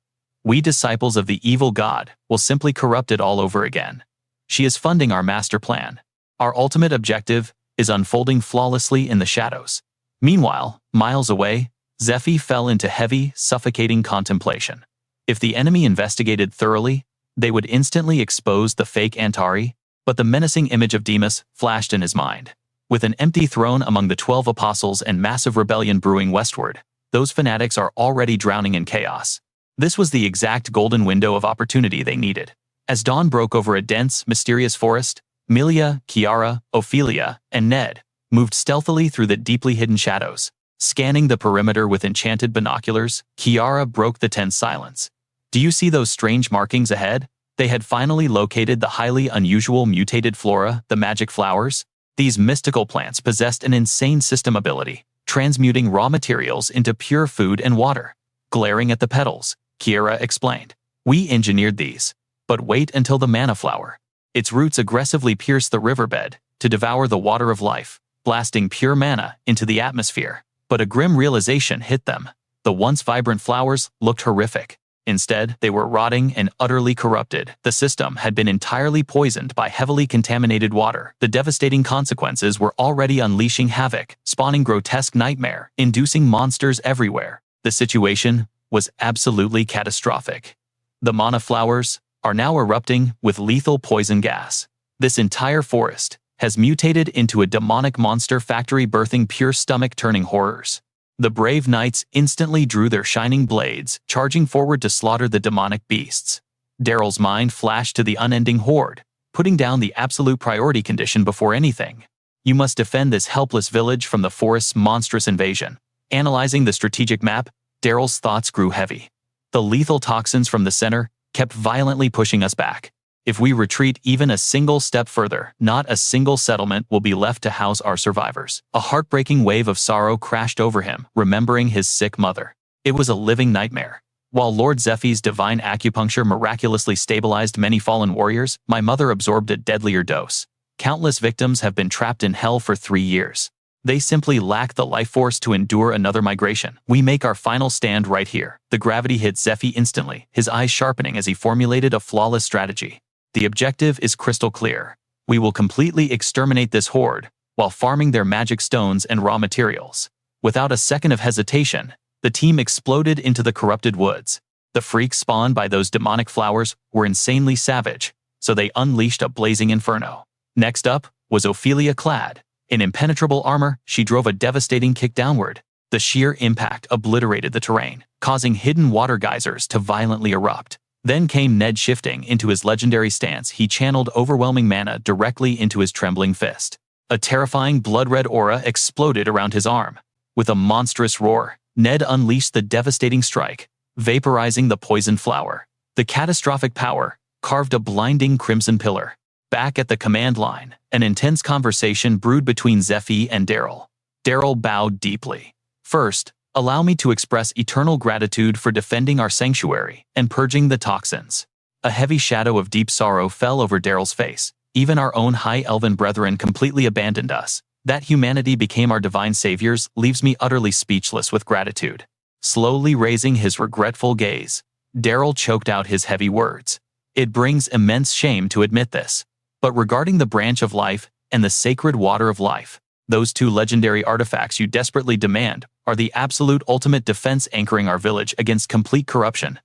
We disciples of the evil god will simply corrupt it all over again. She is funding our master plan. Our ultimate objective is unfolding flawlessly in the shadows. Meanwhile, miles away, Zephyr fell into heavy, suffocating contemplation. If the enemy investigated thoroughly, they would instantly expose the fake Antari, but the menacing image of Demas flashed in his mind. With an empty throne among the 12 apostles and massive rebellion brewing westward, those fanatics are already drowning in chaos. This was the exact golden window of opportunity they needed. As dawn broke over a dense, mysterious forest, Milia, Kiara, Ophelia, and Ned moved stealthily through the deeply hidden shadows. Scanning the perimeter with enchanted binoculars, Kiara broke the tense silence. Do you see those strange markings ahead? They had finally located the highly unusual mutated flora, the magic flowers. These mystical plants possessed an insane system ability, transmuting raw materials into pure food and water. Glaring at the petals, Kiara explained, "We engineered these. But wait until the mana flower. Its roots aggressively pierce the riverbed to devour the water of life, blasting pure mana into the atmosphere." But a grim realization hit them. The once vibrant flowers looked horrific. Instead, they were rotting and utterly corrupted. The system had been entirely poisoned by heavily contaminated water. The devastating consequences were already unleashing havoc, spawning grotesque nightmare-inducing monsters everywhere. The situation was absolutely catastrophic. The mana flowers are now erupting with lethal poison gas. This entire forest has mutated into a demonic monster factory birthing pure stomach-turning horrors. The brave knights instantly drew their shining blades, charging forward to slaughter the demonic beasts. Daryl's mind flashed to the unending horde, putting down the absolute priority condition before anything. You must defend this helpless village from the forest's monstrous invasion. Analyzing the strategic map, Daryl's thoughts grew heavy. The lethal toxins from the center kept violently pushing us back. If we retreat even a single step further, not a single settlement will be left to house our survivors. A heartbreaking wave of sorrow crashed over him, remembering his sick mother. It was a living nightmare. While Lord Zephyr's divine acupuncture miraculously stabilized many fallen warriors, my mother absorbed a deadlier dose. Countless victims have been trapped in hell for 3 years. They simply lack the life force to endure another migration. We make our final stand right here. The gravity hit Zephyr instantly, his eyes sharpening as he formulated a flawless strategy. The objective is crystal clear. We will completely exterminate this horde, while farming their magic stones and raw materials. Without a second of hesitation, the team exploded into the corrupted woods. The freaks spawned by those demonic flowers were insanely savage, so they unleashed a blazing inferno. Next up was Ophelia clad. In impenetrable armor, she drove a devastating kick downward. The sheer impact obliterated the terrain, causing hidden water geysers to violently erupt. Then came Ned shifting into his legendary stance. He channeled overwhelming mana directly into his trembling fist. A terrifying blood-red aura exploded around his arm. With a monstrous roar, Ned unleashed the devastating strike, vaporizing the poison flower. The catastrophic power carved a blinding crimson pillar. Back at the command line, an intense conversation brewed between Zephyr and Daryl. Daryl bowed deeply. "First, allow me to express eternal gratitude for defending our sanctuary and purging the toxins. A heavy shadow of deep sorrow fell over Daryl's face. Even our own high elven brethren completely abandoned us. That humanity became our divine saviors leaves me utterly speechless with gratitude. Slowly raising his regretful gaze, Daryl choked out his heavy words. It brings immense shame to admit this. But regarding the branch of life and the sacred water of life, those two legendary artifacts you desperately demand are the absolute ultimate defense anchoring our village against complete corruption.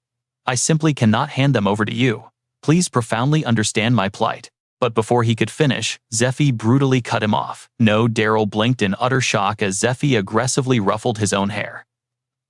I simply cannot hand them over to you. Please profoundly understand my plight. But before he could finish, Zephyr brutally cut him off. No, Daryl blinked in utter shock as Zephyr aggressively ruffled his own hair.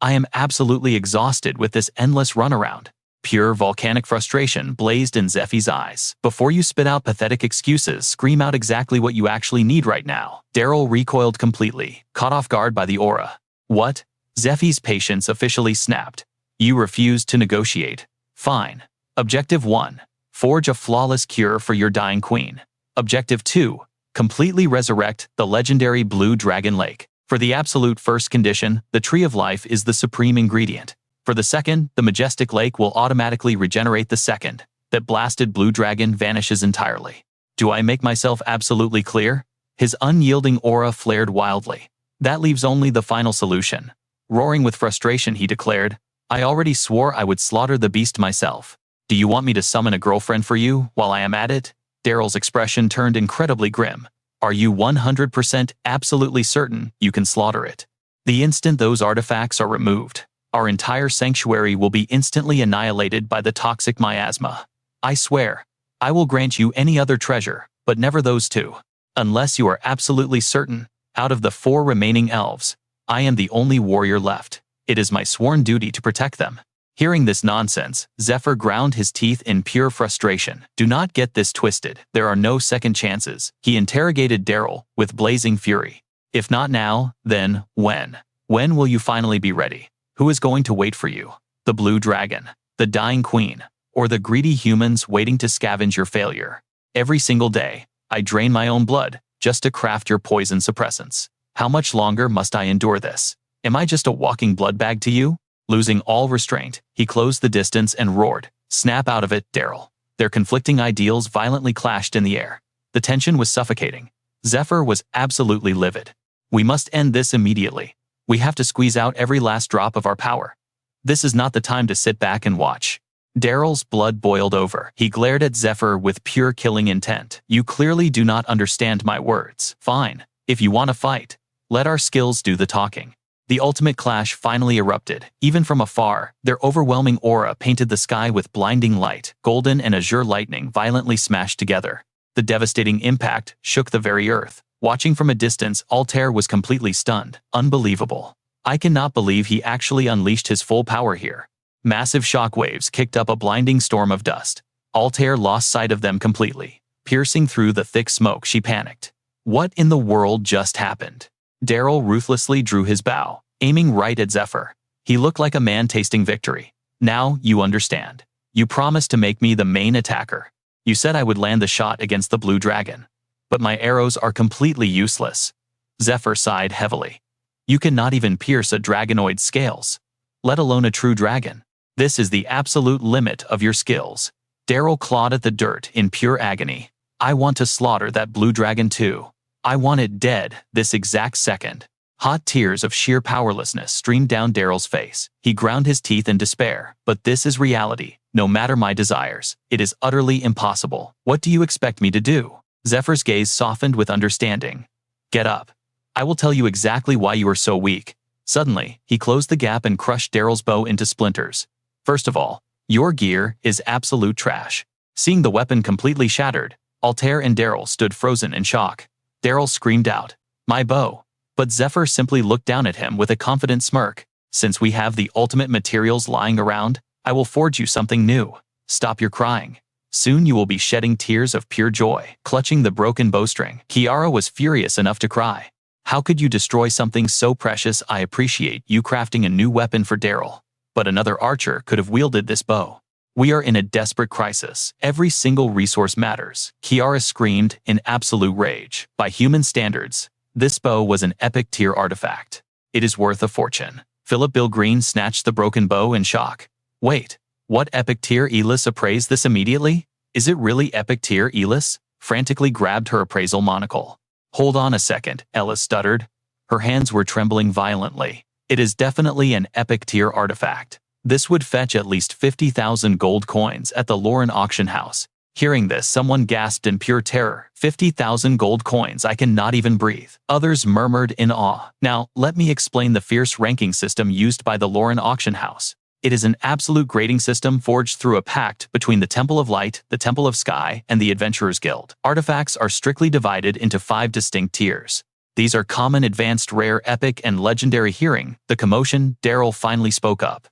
I am absolutely exhausted with this endless runaround. Pure volcanic frustration blazed in Zephyr's eyes. Before you spit out pathetic excuses, scream out exactly what you actually need right now. Daryl recoiled completely, caught off guard by the aura. What? Zephyr's patience officially snapped. You refused to negotiate. Fine. Objective 1. Forge a flawless cure for your dying queen. Objective 2. Completely resurrect the legendary Blue Dragon Lake. For the absolute first condition, the Tree of Life is the supreme ingredient. For the second, the majestic lake will automatically regenerate the second. That blasted blue dragon vanishes entirely. Do I make myself absolutely clear? His unyielding aura flared wildly. That leaves only the final solution. Roaring with frustration, he declared, I already swore I would slaughter the beast myself. Do you want me to summon a girlfriend for you while I am at it? Daryl's expression turned incredibly grim. Are you 100% absolutely certain you can slaughter it? The instant those artifacts are removed, our entire sanctuary will be instantly annihilated by the toxic miasma. I swear, I will grant you any other treasure, but never those two. Unless you are absolutely certain, out of the 4 remaining elves, I am the only warrior left. It is my sworn duty to protect them. Hearing this nonsense, Zephyr ground his teeth in pure frustration. Do not get this twisted. There are no second chances. He interrogated Daryl with blazing fury. If not now, then when? When will you finally be ready? Who is going to wait for you? The blue dragon, the dying queen, or the greedy humans waiting to scavenge your failure? Every single day, I drain my own blood just to craft your poison suppressants. How much longer must I endure this? Am I just a walking blood bag to you? Losing all restraint, he closed the distance and roared, Snap out of it, Daryl. Their conflicting ideals violently clashed in the air. The tension was suffocating. Zephyr was absolutely livid. We must end this immediately. We have to squeeze out every last drop of our power. This is not the time to sit back and watch. Daryl's blood boiled over. He glared at Zephyr with pure killing intent. You clearly do not understand my words. Fine. If you want to fight, let our skills do the talking. The ultimate clash finally erupted. Even from afar, their overwhelming aura painted the sky with blinding light. Golden and azure lightning violently smashed together. The devastating impact shook the very earth. Watching from a distance, Altair was completely stunned. Unbelievable. I cannot believe he actually unleashed his full power here. Massive shockwaves kicked up a blinding storm of dust. Altair lost sight of them completely. Piercing through the thick smoke, she panicked. What in the world just happened? Daryl ruthlessly drew his bow, aiming right at Zephyr. He looked like a man tasting victory. Now you understand. You promised to make me the main attacker. You said I would land the shot against the blue dragon. But my arrows are completely useless. Zephyr sighed heavily. You cannot even pierce a dragonoid's scales, let alone a true dragon. This is the absolute limit of your skills. Daryl clawed at the dirt in pure agony. I want to slaughter that blue dragon too. I want it dead this exact second. Hot tears of sheer powerlessness streamed down Daryl's face. He ground his teeth in despair. But this is reality. No matter my desires, it is utterly impossible. What do you expect me to do? Zephyr's gaze softened with understanding. Get up. I will tell you exactly why you are so weak. Suddenly, he closed the gap and crushed Daryl's bow into splinters. First of all, your gear is absolute trash. Seeing the weapon completely shattered, Altair and Daryl stood frozen in shock. Daryl screamed out, my bow. But Zephyr simply looked down at him with a confident smirk. Since we have the ultimate materials lying around, I will forge you something new. Stop your crying. Soon you will be shedding tears of pure joy. Clutching the broken bowstring, Kiara was furious enough to cry. How could you destroy something so precious? I appreciate you crafting a new weapon for Daryl. But another archer could have wielded this bow. We are in a desperate crisis. Every single resource matters. Kiara screamed in absolute rage. By human standards, this bow was an epic tier artifact. It is worth a fortune. Philip Bill Green snatched the broken bow in shock. Wait, What epic tier Elis appraised this immediately? Is it really epic tier Elis? Frantically grabbed her appraisal monocle. Hold on a second, Elis stuttered. Her hands were trembling violently. It is definitely an epic tier artifact. This would fetch at least 50,000 gold coins at the Lauren auction house. Hearing this, someone gasped in pure terror. 50,000 gold coins, I cannot even breathe. Others murmured in awe. Now, let me explain the fierce ranking system used by the Lauren auction house. It is an absolute grading system forged through a pact between the Temple of Light, the Temple of Sky, and the Adventurers Guild. Artifacts are strictly divided into 5 distinct tiers. These are common, advanced, rare, epic, and legendary. Hearing the commotion, Daryl finally spoke up.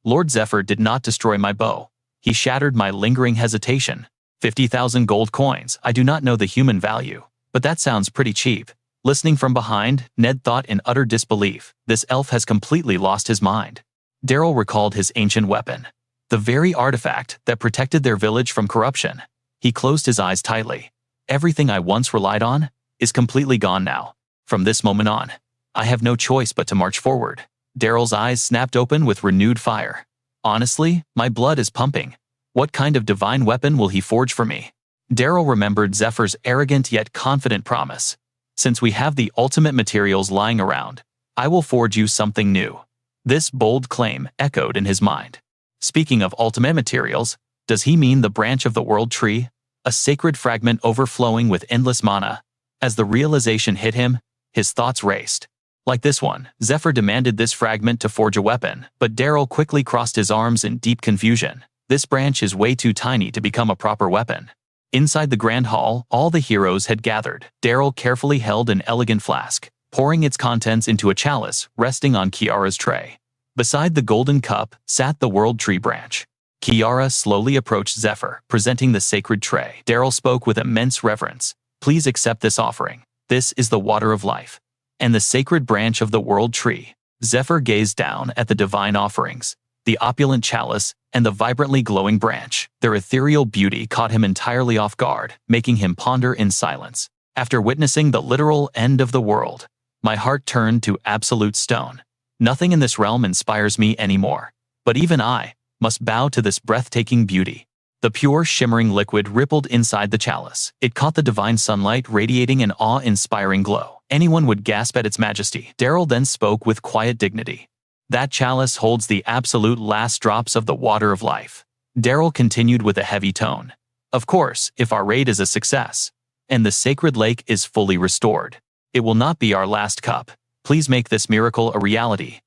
Lord Zephyr did not destroy my bow. He shattered my lingering hesitation. 50,000 gold coins. I do not know the human value, but that sounds pretty cheap. Listening from behind, Ned thought in utter disbelief. This elf has completely lost his mind. Daryl recalled his ancient weapon, the very artifact that protected their village from corruption. He closed his eyes tightly. Everything I once relied on is completely gone now. From this moment on, I have no choice but to march forward. Daryl's eyes snapped open with renewed fire. Honestly, my blood is pumping. What kind of divine weapon will he forge for me? Daryl remembered Zephyr's arrogant yet confident promise. Since we have the ultimate materials lying around, I will forge you something new. This bold claim echoed in his mind. Speaking of ultimate materials, does he mean the branch of the world tree? A sacred fragment overflowing with endless mana? As the realization hit him, his thoughts raced. Like this one, Zephyr demanded this fragment to forge a weapon, but Daryl quickly crossed his arms in deep confusion. This branch is way too tiny to become a proper weapon. Inside the grand hall, all the heroes had gathered. Daryl carefully held an elegant flask, pouring its contents into a chalice resting on Kiara's tray. Beside the golden cup sat the world tree branch. Kiara slowly approached Zephyr, presenting the sacred tray. Daryl spoke with immense reverence. Please accept this offering. This is the water of life and the sacred branch of the world tree. Zephyr gazed down at the divine offerings, the opulent chalice, and the vibrantly glowing branch. Their ethereal beauty caught him entirely off guard, making him ponder in silence. After witnessing the literal end of the world, my heart turned to absolute stone. Nothing in this realm inspires me anymore. But even I must bow to this breathtaking beauty. The pure, shimmering liquid rippled inside the chalice. It caught the divine sunlight, radiating an awe-inspiring glow. Anyone would gasp at its majesty. Daryl then spoke with quiet dignity. That chalice holds the absolute last drops of the water of life. Daryl continued with a heavy tone. Of course, if our raid is a success, and the sacred lake is fully restored, it will not be our last cup. Please make this miracle a reality.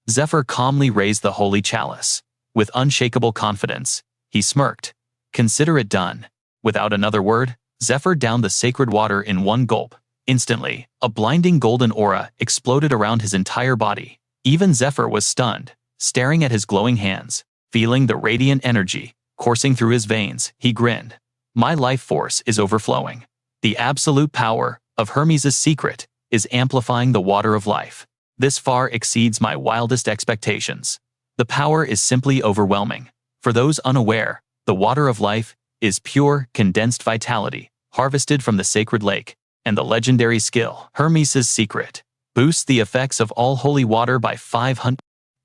Zephyr calmly raised the holy chalice. With unshakable confidence, he smirked. Consider it done. Without another word, Zephyr downed the sacred water in one gulp. Instantly, a blinding golden aura exploded around his entire body. Even Zephyr was stunned, staring at his glowing hands. Feeling the radiant energy coursing through his veins, he grinned. My life force is overflowing. The absolute power of Hermes' secret is amplifying the water of life. This far exceeds my wildest expectations. The power is simply overwhelming. For those unaware, the water of life is pure, condensed vitality, harvested from the sacred lake, and the legendary skill, Hermes' secret, boosts the effects of all holy water by 500.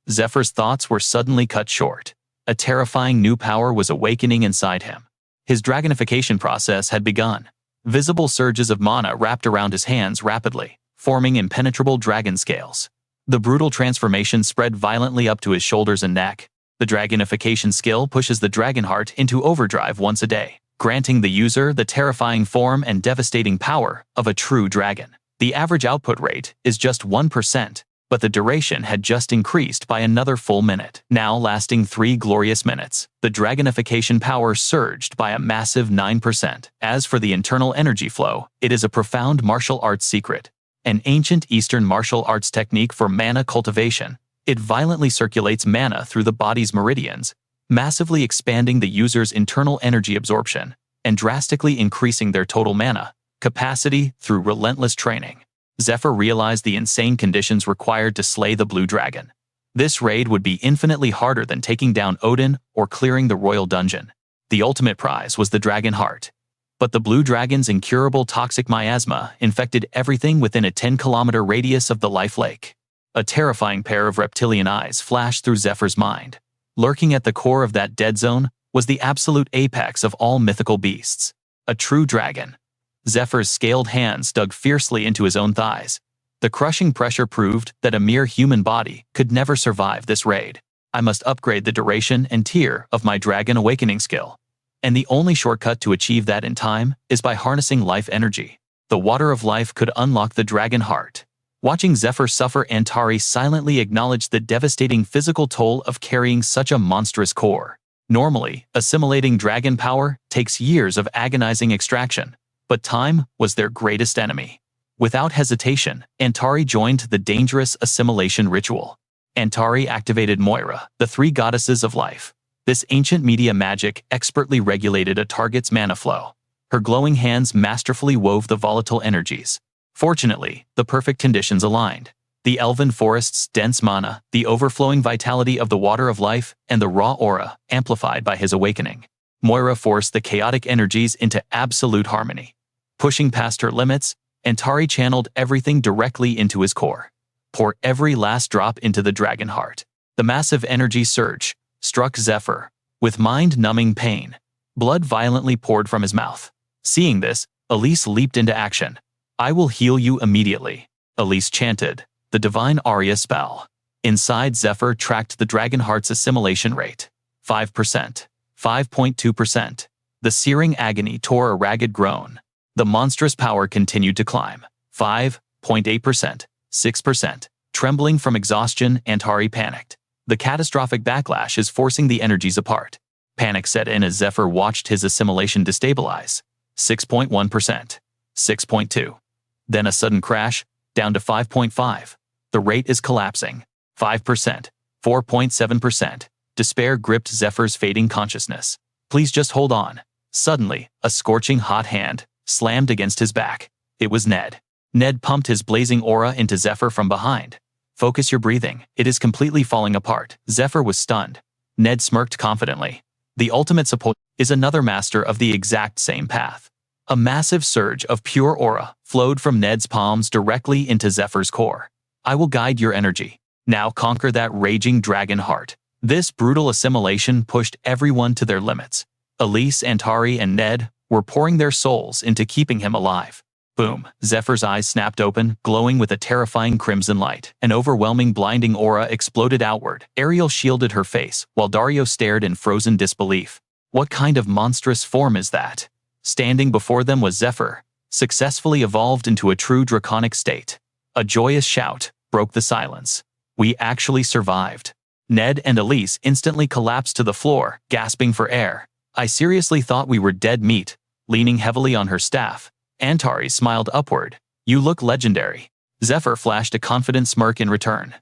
Zephyr's thoughts were suddenly cut short. A terrifying new power was awakening inside him. His dragonification process had begun. Visible surges of mana wrapped around his hands rapidly, forming impenetrable dragon scales. The brutal transformation spread violently up to his shoulders and neck. The dragonification skill pushes the dragon heart into overdrive once a day, granting the user the terrifying form and devastating power of a true dragon. The average output rate is just 1%, but the duration had just increased by another full minute, now lasting 3 glorious minutes. The dragonification power surged by a massive 9%. As for the internal energy flow, it is a profound martial arts secret, an ancient Eastern martial arts technique for mana cultivation. It violently circulates mana through the body's meridians, massively expanding the user's internal energy absorption and drastically increasing their total mana capacity through relentless training. Zephyr realized the insane conditions required to slay the blue dragon. This raid would be infinitely harder than taking down Odin or clearing the royal dungeon. The ultimate prize was the dragon heart. But the blue dragon's incurable toxic miasma infected everything within a 10-kilometer radius of the life lake. A terrifying pair of reptilian eyes flashed through Zephyr's mind. Lurking at the core of that dead zone was the absolute apex of all mythical beasts, a true dragon. Zephyr's scaled hands dug fiercely into his own thighs. The crushing pressure proved that a mere human body could never survive this raid. I must upgrade the duration and tier of my dragon awakening skill. And the only shortcut to achieve that in time is by harnessing life energy. The water of life could unlock the dragon heart. Watching Zephyr suffer, Antari silently acknowledged the devastating physical toll of carrying such a monstrous core. Normally, assimilating dragon power takes years of agonizing extraction, but time was their greatest enemy. Without hesitation, Antari joined the dangerous assimilation ritual. Antari activated Moira, the three goddesses of life. This ancient media magic expertly regulated a target's mana flow. Her glowing hands masterfully wove the volatile energies. Fortunately, the perfect conditions aligned. The elven forest's dense mana, the overflowing vitality of the water of life, and the raw aura amplified by his awakening. Moira forced the chaotic energies into absolute harmony. Pushing past her limits, Antari channeled everything directly into his core. Pour every last drop into the dragon heart. The massive energy surge struck Zephyr. With mind-numbing pain, blood violently poured from his mouth. Seeing this, Elise leaped into action. "I will heal you immediately," Elise chanted, the divine aria spell. Inside, Zephyr tracked the dragon heart's assimilation rate. 5%, 5.2%. The searing agony tore a ragged groan. The monstrous power continued to climb. 5.8%, 6%. Trembling from exhaustion, Antari panicked. The catastrophic backlash is forcing the energies apart. Panic set in as Zephyr watched his assimilation destabilize. 6.1%, 6.2. Then a sudden crash, down to 5.5. The rate is collapsing. 5%, 4.7%. Despair gripped Zephyr's fading consciousness. "Please just hold on." Suddenly, a scorching hot hand slammed against his back. It was Ned. Ned pumped his blazing aura into Zephyr from behind. "Focus your breathing. It is completely falling apart." Zephyr was stunned. Ned smirked confidently. The ultimate support is another master of the exact same path. A massive surge of pure aura flowed from Ned's palms directly into Zephyr's core. "I will guide your energy. Now conquer that raging dragon heart." This brutal assimilation pushed everyone to their limits. Elise, Antari, and Ned were pouring their souls into keeping him alive. Boom! Zephyr's eyes snapped open, glowing with a terrifying crimson light. An overwhelming, blinding aura exploded outward. Ariel shielded her face, while Dario stared in frozen disbelief. What kind of monstrous form is that? Standing before them was Zephyr, successfully evolved into a true draconic state. A joyous shout broke the silence. "We actually survived." Ned and Elise instantly collapsed to the floor, gasping for air. "I seriously thought we were dead meat." Leaning heavily on her staff, Antari smiled upward. "You look legendary." Zephyr flashed a confident smirk in return.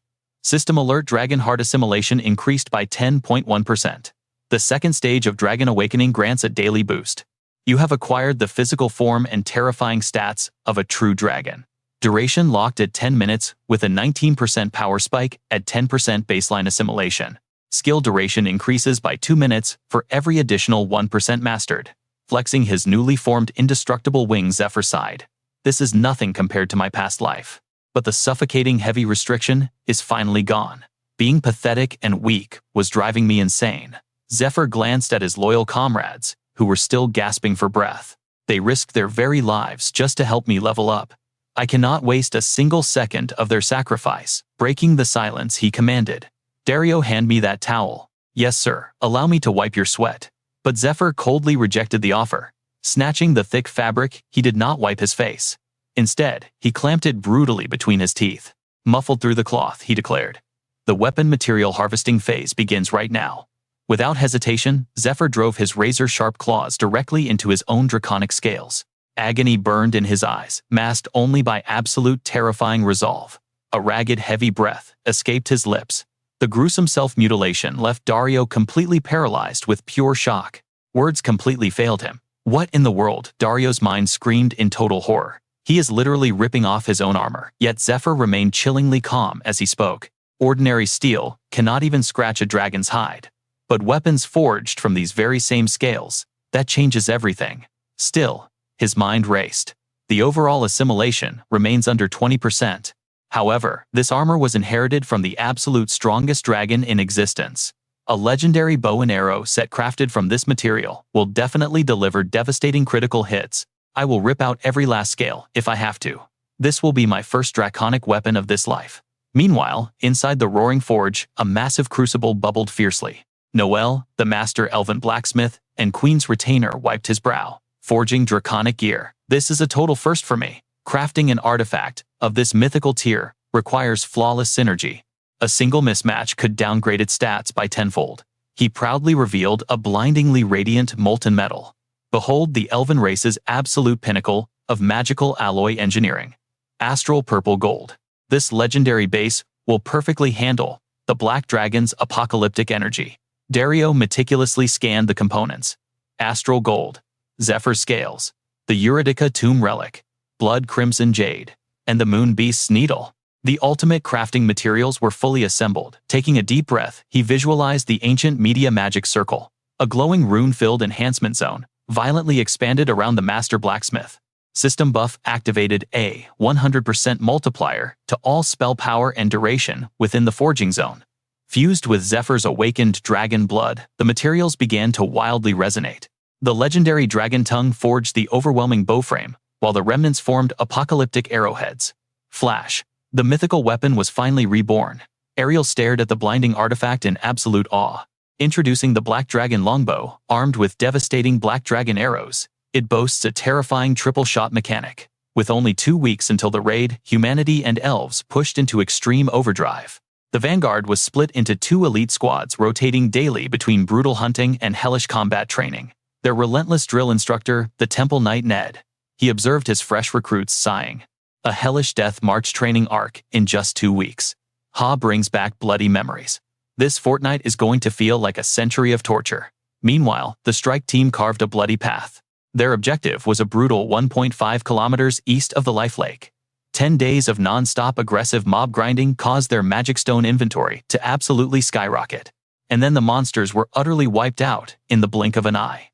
System alert: Dragon Heart assimilation increased by 10.1%. The second stage of Dragon Awakening grants a daily boost. You have acquired the physical form and terrifying stats of a true dragon. Duration locked at 10 minutes with a 19% power spike at 10% baseline assimilation. Skill duration increases by 2 minutes for every additional 1% mastered. Flexing his newly formed indestructible wings, Zephyr sighed. "This is nothing compared to my past life. But the suffocating heavy restriction is finally gone. Being pathetic and weak was driving me insane." Zephyr glanced at his loyal comrades, who were still gasping for breath. "They risked their very lives just to help me level up. I cannot waste a single second of their sacrifice." Breaking the silence, he commanded, "Dario, hand me that towel." "Yes, sir. Allow me to wipe your sweat." But Zephyr coldly rejected the offer. Snatching the thick fabric, he did not wipe his face. Instead, he clamped it brutally between his teeth. "Muffled through the cloth," he declared. "The weapon material harvesting phase begins right now." Without hesitation, Zephyr drove his razor-sharp claws directly into his own draconic scales. Agony burned in his eyes, masked only by absolute terrifying resolve. A ragged, heavy breath escaped his lips. The gruesome self-mutilation left Dario completely paralyzed with pure shock. Words completely failed him. What in the world? Dario's mind screamed in total horror. He is literally ripping off his own armor. Yet Zephyr remained chillingly calm as he spoke. "Ordinary steel cannot even scratch a dragon's hide. But weapons forged from these very same scales, that changes everything." Still, his mind raced. The overall assimilation remains under 20%. However, this armor was inherited from the absolute strongest dragon in existence. A legendary bow and arrow set crafted from this material will definitely deliver devastating critical hits. I will rip out every last scale if I have to. This will be my first draconic weapon of this life. Meanwhile, inside the roaring forge, a massive crucible bubbled fiercely. Noel, the master elven blacksmith, and Queen's retainer wiped his brow. Forging draconic gear. This is a total first for me. Crafting an artifact of this mythical tier requires flawless synergy. A single mismatch could downgrade its stats by tenfold. He proudly revealed a blindingly radiant molten metal. Behold the elven race's absolute pinnacle of magical alloy engineering. Astral purple gold. This legendary base will perfectly handle the Black Dragon's apocalyptic energy. Dario meticulously scanned the components. Astral gold, Zephyr scales, the Eurydica tomb relic, blood crimson jade, and the moon beast's needle. The ultimate crafting materials were fully assembled. Taking a deep breath, he visualized the ancient media magic circle. A glowing rune-filled enhancement zone violently expanded around the master blacksmith. System buff activated a 100% multiplier to all spell power and duration within the forging zone. Fused with Zephyr's awakened dragon blood, the materials began to wildly resonate. The legendary dragon tongue forged the overwhelming bowframe, while the remnants formed apocalyptic arrowheads. Flash. The mythical weapon was finally reborn. Ariel stared at the blinding artifact in absolute awe. Introducing the Black Dragon longbow, armed with devastating Black Dragon arrows. It boasts a terrifying triple-shot mechanic. With only 2 weeks until the raid, humanity and elves pushed into extreme overdrive. The vanguard was split into 2 elite squads rotating daily between brutal hunting and hellish combat training. Their relentless drill instructor, the Temple Knight Ned. He observed his fresh recruits sighing. A hellish death march training arc in just 2 weeks. Ha brings back bloody memories. This fortnight is going to feel like a century of torture. Meanwhile, the strike team carved a bloody path. Their objective was a brutal 1.5 kilometers east of the Life Lake. 10 days of non-stop aggressive mob grinding caused their magic stone inventory to absolutely skyrocket. And then the monsters were utterly wiped out in the blink of an eye.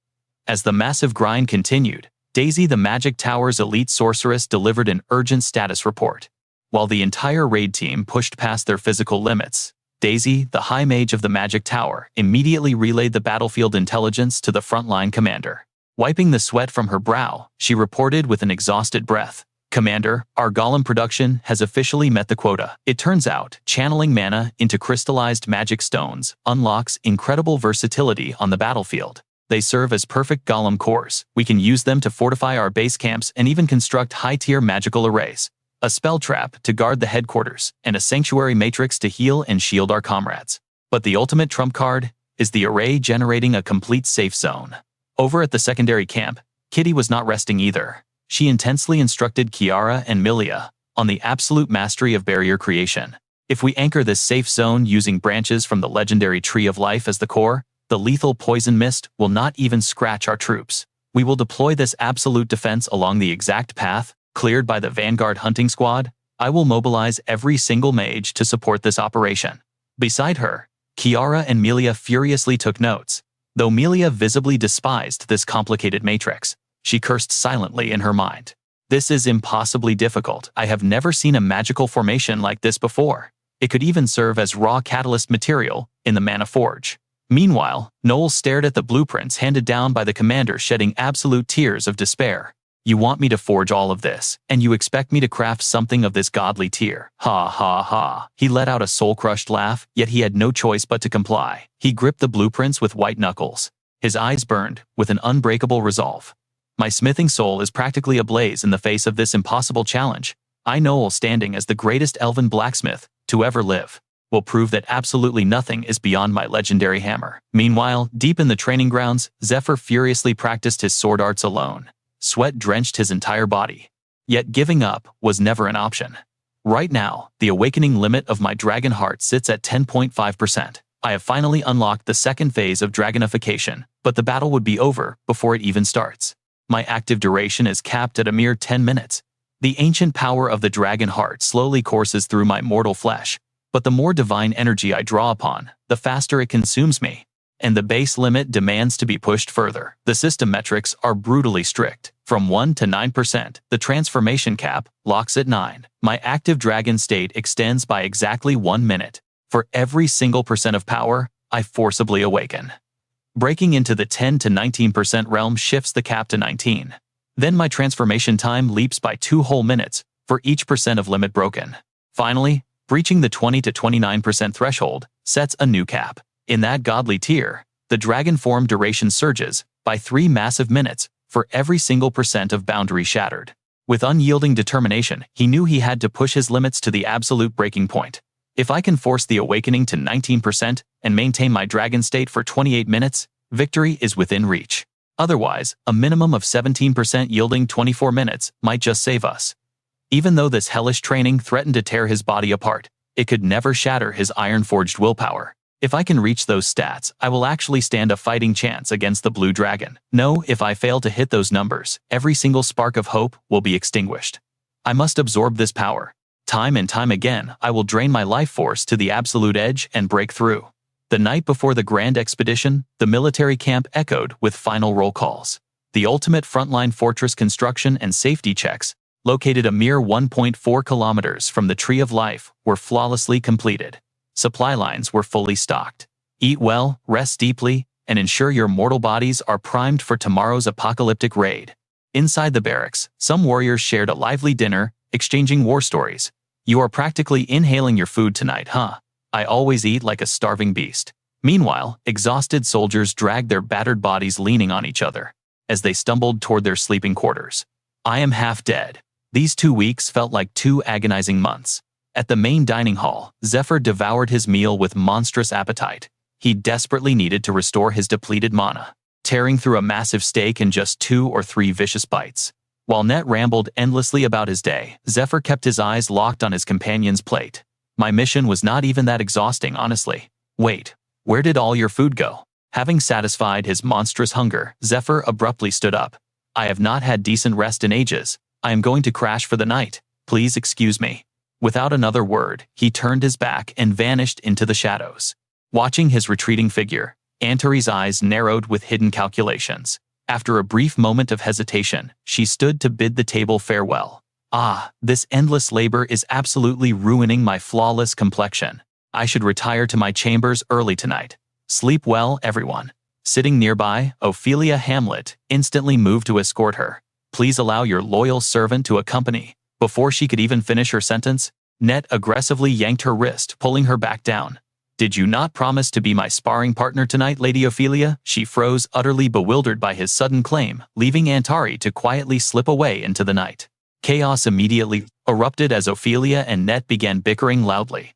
As the massive grind continued, Daisy the Magic Tower's elite sorceress delivered an urgent status report. While the entire raid team pushed past their physical limits, Daisy, the High Mage of the Magic Tower, immediately relayed the battlefield intelligence to the frontline commander. Wiping the sweat from her brow, she reported with an exhausted breath. Commander, our golem production has officially met the quota. It turns out, channeling mana into crystallized magic stones unlocks incredible versatility on the battlefield. They serve as perfect golem cores. We can use them to fortify our base camps and even construct high-tier magical arrays. A spell trap to guard the headquarters, and a sanctuary matrix to heal and shield our comrades. But the ultimate trump card is the array generating a complete safe zone. Over at the secondary camp, Kitty was not resting either. She intensely instructed Kiara and Milia on the absolute mastery of barrier creation. If we anchor this safe zone using branches from the legendary Tree of Life as the core, the lethal poison mist will not even scratch our troops. We will deploy this absolute defense along the exact path cleared by the Vanguard hunting squad. I will mobilize every single mage to support this operation. Beside her, Kiara and Milia furiously took notes. Though Milia visibly despised this complicated matrix, she cursed silently in her mind. This is impossibly difficult. I have never seen a magical formation like this before. It could even serve as raw catalyst material in the Mana Forge. Meanwhile, Noel stared at the blueprints handed down by the commander, shedding absolute tears of despair. You want me to forge all of this, and you expect me to craft something of this godly tier. Ha ha ha. He let out a soul-crushed laugh, yet he had no choice but to comply. He gripped the blueprints with white knuckles. His eyes burned with an unbreakable resolve. My smithing soul is practically ablaze in the face of this impossible challenge. I, Noel, standing as the greatest elven blacksmith to ever live, will prove that absolutely nothing is beyond my legendary hammer. Meanwhile, deep in the training grounds, Zephyr furiously practiced his sword arts alone. Sweat drenched his entire body. Yet giving up was never an option. Right now, the awakening limit of my dragon heart sits at 10.5%. I have finally unlocked the second phase of dragonification, but the battle would be over before it even starts. My active duration is capped at a mere 10 minutes. The ancient power of the dragon heart slowly courses through my mortal flesh, but the more divine energy I draw upon, the faster it consumes me. And the base limit demands to be pushed further. The system metrics are brutally strict. From 1 to 9%, the transformation cap locks at 9. My active dragon state extends by exactly 1 minute. For every single percent of power, I forcibly awaken. Breaking into the 10 to 19% realm shifts the cap to 19. Then my transformation time leaps by 2 whole minutes for each percent of limit broken. Finally, breaching the 20 to 29% threshold sets a new cap. In that godly tier, the dragon form duration surges by 3 massive minutes for every single percent of boundary shattered. With unyielding determination, he knew he had to push his limits to the absolute breaking point. If I can force the awakening to 19% and maintain my dragon state for 28 minutes, victory is within reach. Otherwise, a minimum of 17% yielding 24 minutes might just save us. Even though this hellish training threatened to tear his body apart, it could never shatter his iron-forged willpower. If I can reach those stats, I will actually stand a fighting chance against the blue dragon. No, if I fail to hit those numbers, every single spark of hope will be extinguished. I must absorb this power. Time and time again, I will drain my life force to the absolute edge and break through. The night before the grand expedition, the military camp echoed with final roll calls. The ultimate frontline fortress construction and safety checks, located a mere 1.4 kilometers from the Tree of Life, were flawlessly completed. Supply lines were fully stocked. Eat well, rest deeply, and ensure your mortal bodies are primed for tomorrow's apocalyptic raid. Inside the barracks, some warriors shared a lively dinner, exchanging war stories. You are practically inhaling your food tonight, huh? I always eat like a starving beast. Meanwhile, exhausted soldiers dragged their battered bodies leaning on each other as they stumbled toward their sleeping quarters. I am half dead. These 2 weeks felt like 2 agonizing months. At the main dining hall, Zephyr devoured his meal with monstrous appetite. He desperately needed to restore his depleted mana, tearing through a massive steak in just 2 or 3 vicious bites. While Net rambled endlessly about his day, Zephyr kept his eyes locked on his companion's plate. My mission was not even that exhausting, honestly. Wait, where did all your food go? Having satisfied his monstrous hunger, Zephyr abruptly stood up. I have not had decent rest in ages. I am going to crash for the night. Please excuse me. Without another word, he turned his back and vanished into the shadows. Watching his retreating figure, Antari's eyes narrowed with hidden calculations. After a brief moment of hesitation, she stood to bid the table farewell. Ah, this endless labor is absolutely ruining my flawless complexion. I should retire to my chambers early tonight. Sleep well, everyone. Sitting nearby, Ophelia Hamlet instantly moved to escort her. Please allow your loyal servant to accompany. Before she could even finish her sentence, Net aggressively yanked her wrist, pulling her back down. Did you not promise to be my sparring partner tonight, Lady Ophelia? She froze, utterly bewildered by his sudden claim, leaving Antari to quietly slip away into the night. Chaos immediately erupted as Ophelia and Net began bickering loudly.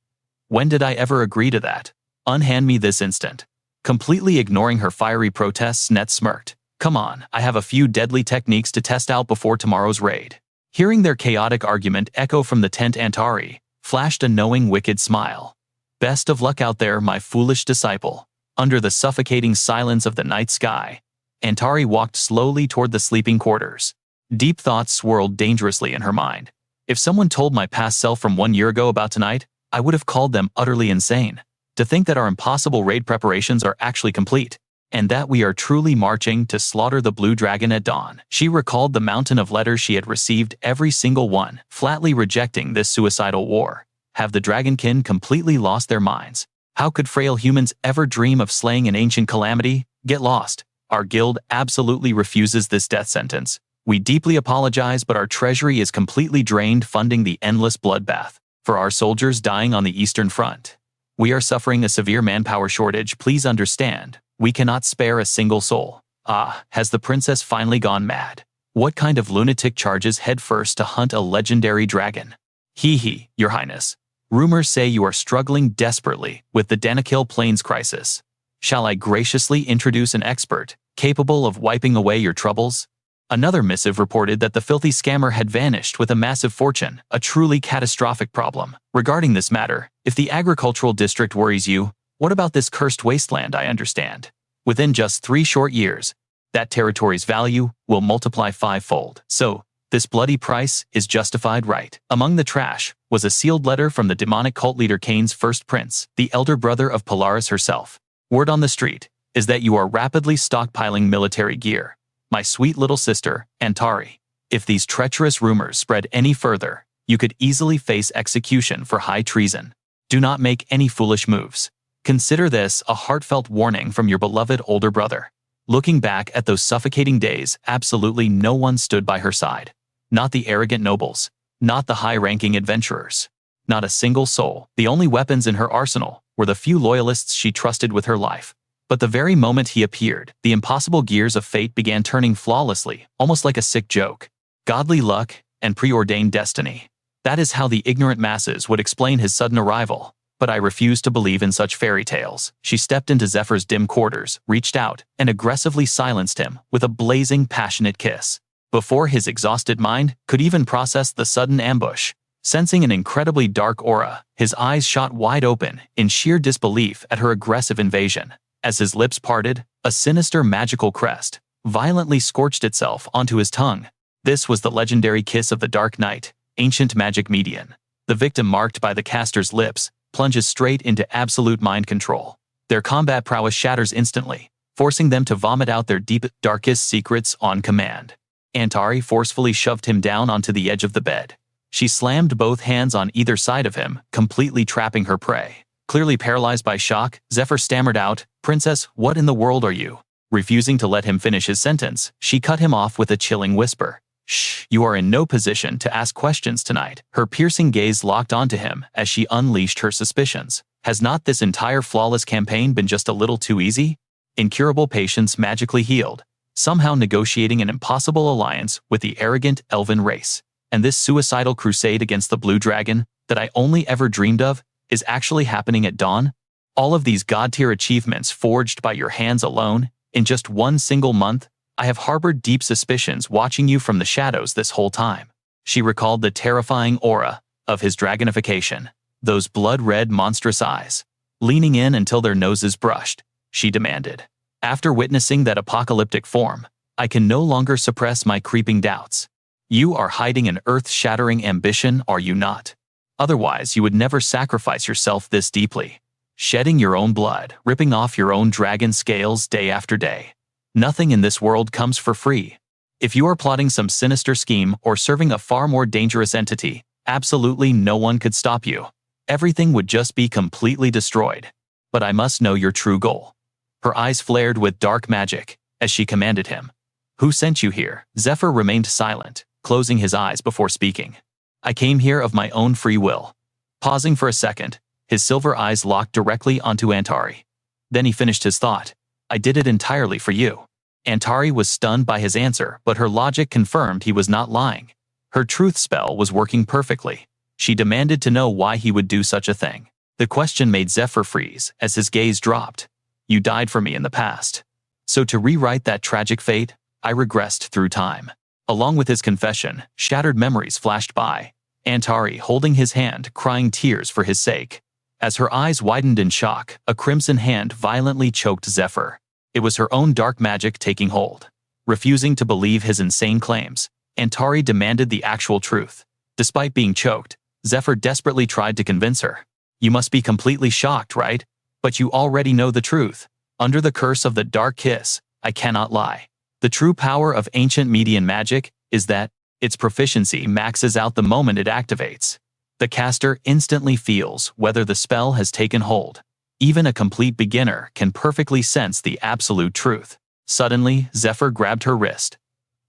When did I ever agree to that? Unhand me this instant. Completely ignoring her fiery protests, Net smirked. Come on, I have a few deadly techniques to test out before tomorrow's raid. Hearing their chaotic argument echo from the tent, Antari flashed a knowing, wicked smile. Best of luck out there, my foolish disciple. Under the suffocating silence of the night sky, Antari walked slowly toward the sleeping quarters. Deep thoughts swirled dangerously in her mind. If someone told my past self from 1 year ago about tonight, I would have called them utterly insane. To think that our impossible raid preparations are actually complete, and that we are truly marching to slaughter the blue dragon at dawn. She recalled the mountain of letters she had received, every single one, flatly rejecting this suicidal war. Have the dragonkin completely lost their minds? How could frail humans ever dream of slaying an ancient calamity? Get lost. Our guild absolutely refuses this death sentence. We deeply apologize, but our treasury is completely drained funding the endless bloodbath for our soldiers dying on the Eastern Front. We are suffering a severe manpower shortage. Please understand. We cannot spare a single soul. Ah, has the princess finally gone mad? What kind of lunatic charges headfirst to hunt a legendary dragon? Hee, your highness. Rumors say you are struggling desperately with the Danakil Plains crisis. Shall I graciously introduce an expert capable of wiping away your troubles? Another missive reported that the filthy scammer had vanished with a massive fortune, a truly catastrophic problem. Regarding this matter, if the agricultural district worries you, what about this cursed wasteland? I understand. Within just 3 short years, that territory's value will multiply 5-fold. So, this bloody price is justified, right? Among the trash was a sealed letter from the demonic cult leader Kane's first prince, the elder brother of Polaris herself. Word on the street is that you are rapidly stockpiling military gear. My sweet little sister, Antari. If these treacherous rumors spread any further, you could easily face execution for high treason. Do not make any foolish moves. Consider this a heartfelt warning from your beloved older brother. Looking back at those suffocating days, absolutely no one stood by her side. Not the arrogant nobles. Not the high-ranking adventurers. Not a single soul. The only weapons in her arsenal were the few loyalists she trusted with her life. But the very moment he appeared, the impossible gears of fate began turning flawlessly, almost like a sick joke. Godly luck and preordained destiny. That is how the ignorant masses would explain his sudden arrival. But I refused to believe in such fairy tales. She stepped into Zephyr's dim quarters, reached out, and aggressively silenced him with a blazing, passionate kiss. Before his exhausted mind could even process the sudden ambush, sensing an incredibly dark aura, his eyes shot wide open in sheer disbelief at her aggressive invasion. As his lips parted, a sinister magical crest violently scorched itself onto his tongue. This was the legendary kiss of the Dark Knight, ancient magic median. The victim marked by the caster's lips plunges straight into absolute mind control. Their combat prowess shatters instantly, forcing them to vomit out their deep, darkest secrets on command. Antari forcefully shoved him down onto the edge of the bed. She slammed both hands on either side of him, completely trapping her prey. Clearly paralyzed by shock, Zephyr stammered out, "Princess, what in the world are you?" Refusing to let him finish his sentence, she cut him off with a chilling whisper. "Shh, you are in no position to ask questions tonight." Her piercing gaze locked onto him as she unleashed her suspicions. Has not this entire flawless campaign been just a little too easy? Incurable patients magically healed, somehow negotiating an impossible alliance with the arrogant elven race. And this suicidal crusade against the blue dragon that I only ever dreamed of is actually happening at dawn? All of these god-tier achievements forged by your hands alone, in just one single month? I have harbored deep suspicions watching you from the shadows this whole time. She recalled the terrifying aura of his dragonification, those blood-red monstrous eyes. Leaning in until their noses brushed, she demanded. After witnessing that apocalyptic form, I can no longer suppress my creeping doubts. You are hiding an earth-shattering ambition, are you not? Otherwise, you would never sacrifice yourself this deeply. Shedding your own blood, ripping off your own dragon scales day after day. Nothing in this world comes for free. If you are plotting some sinister scheme or serving a far more dangerous entity, absolutely no one could stop you. Everything would just be completely destroyed. But I must know your true goal. Her eyes flared with dark magic as she commanded him. Who sent you here? Zephyr remained silent, closing his eyes before speaking. I came here of my own free will. Pausing for a second, his silver eyes locked directly onto Antari. Then he finished his thought. I did it entirely for you. Antari was stunned by his answer, but her logic confirmed he was not lying. Her truth spell was working perfectly. She demanded to know why he would do such a thing. The question made Zephyr freeze as his gaze dropped. You died for me in the past. So to rewrite that tragic fate, I regressed through time. Along with his confession, shattered memories flashed by, Antari holding his hand, crying tears for his sake. As her eyes widened in shock, a crimson hand violently choked Zephyr. It was her own dark magic taking hold. Refusing to believe his insane claims, Antari demanded the actual truth. Despite being choked, Zephyr desperately tried to convince her. You must be completely shocked, right? But you already know the truth. Under the curse of the dark kiss, I cannot lie. The true power of ancient Median magic is that its proficiency maxes out the moment it activates. The caster instantly feels whether the spell has taken hold. Even a complete beginner can perfectly sense the absolute truth. Suddenly, Zephyr grabbed her wrist.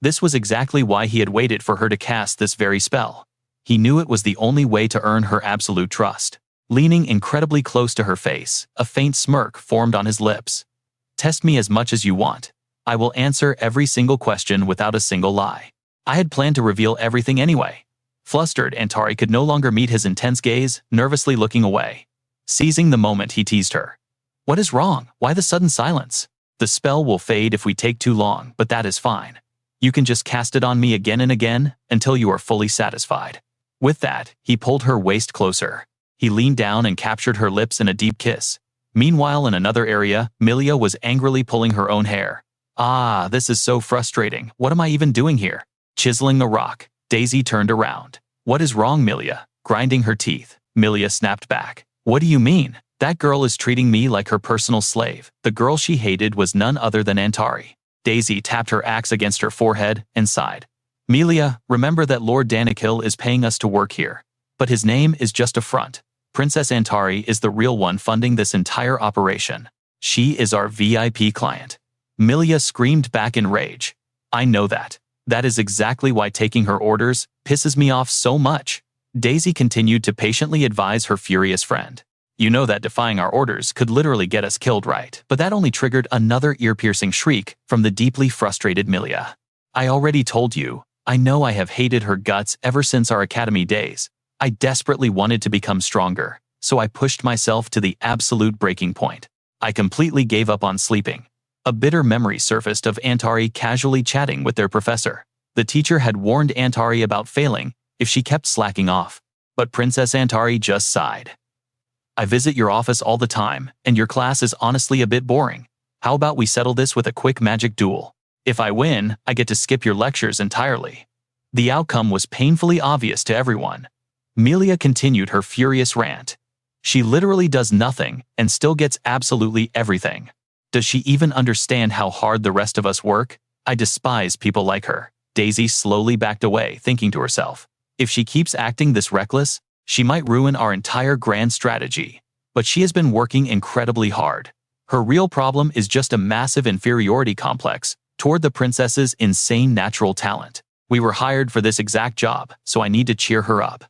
This was exactly why he had waited for her to cast this very spell. He knew it was the only way to earn her absolute trust. Leaning incredibly close to her face, a faint smirk formed on his lips. Test me as much as you want. I will answer every single question without a single lie. I had planned to reveal everything anyway. Flustered, Antari could no longer meet his intense gaze, nervously looking away. Seizing the moment, he teased her. What is wrong? Why the sudden silence? The spell will fade if we take too long, but that is fine. You can just cast it on me again and again until you are fully satisfied. With that, he pulled her waist closer. He leaned down and captured her lips in a deep kiss. Meanwhile, in another area, Milia was angrily pulling her own hair. Ah, this is so frustrating. What am I even doing here? Chiseling the rock, Daisy turned around. What is wrong, Milia? Grinding her teeth, Milia snapped back. What do you mean? That girl is treating me like her personal slave. The girl she hated was none other than Antari. Daisy tapped her axe against her forehead and sighed. Milia, remember that Lord Danikil is paying us to work here. But his name is just a front. Princess Antari is the real one funding this entire operation. She is our VIP client. Milia screamed back in rage. I know that. That is exactly why taking her orders pisses me off so much. Daisy continued to patiently advise her furious friend. You know that defying our orders could literally get us killed, right? But that only triggered another ear-piercing shriek from the deeply frustrated Milia. I already told you. I know I have hated her guts ever since our academy days. I desperately wanted to become stronger, so I pushed myself to the absolute breaking point. I completely gave up on sleeping. A bitter memory surfaced of Antari casually chatting with their professor. The teacher had warned Antari about failing if she kept slacking off. But Princess Antari just sighed. I visit your office all the time, and your class is honestly a bit boring. How about we settle this with a quick magic duel? If I win, I get to skip your lectures entirely. The outcome was painfully obvious to everyone. Milia continued her furious rant. She literally does nothing and still gets absolutely everything. Does she even understand how hard the rest of us work? I despise people like her. Daisy slowly backed away, thinking to herself, if she keeps acting this reckless, she might ruin our entire grand strategy. But she has been working incredibly hard. Her real problem is just a massive inferiority complex toward the princess's insane natural talent. We were hired for this exact job, so I need to cheer her up.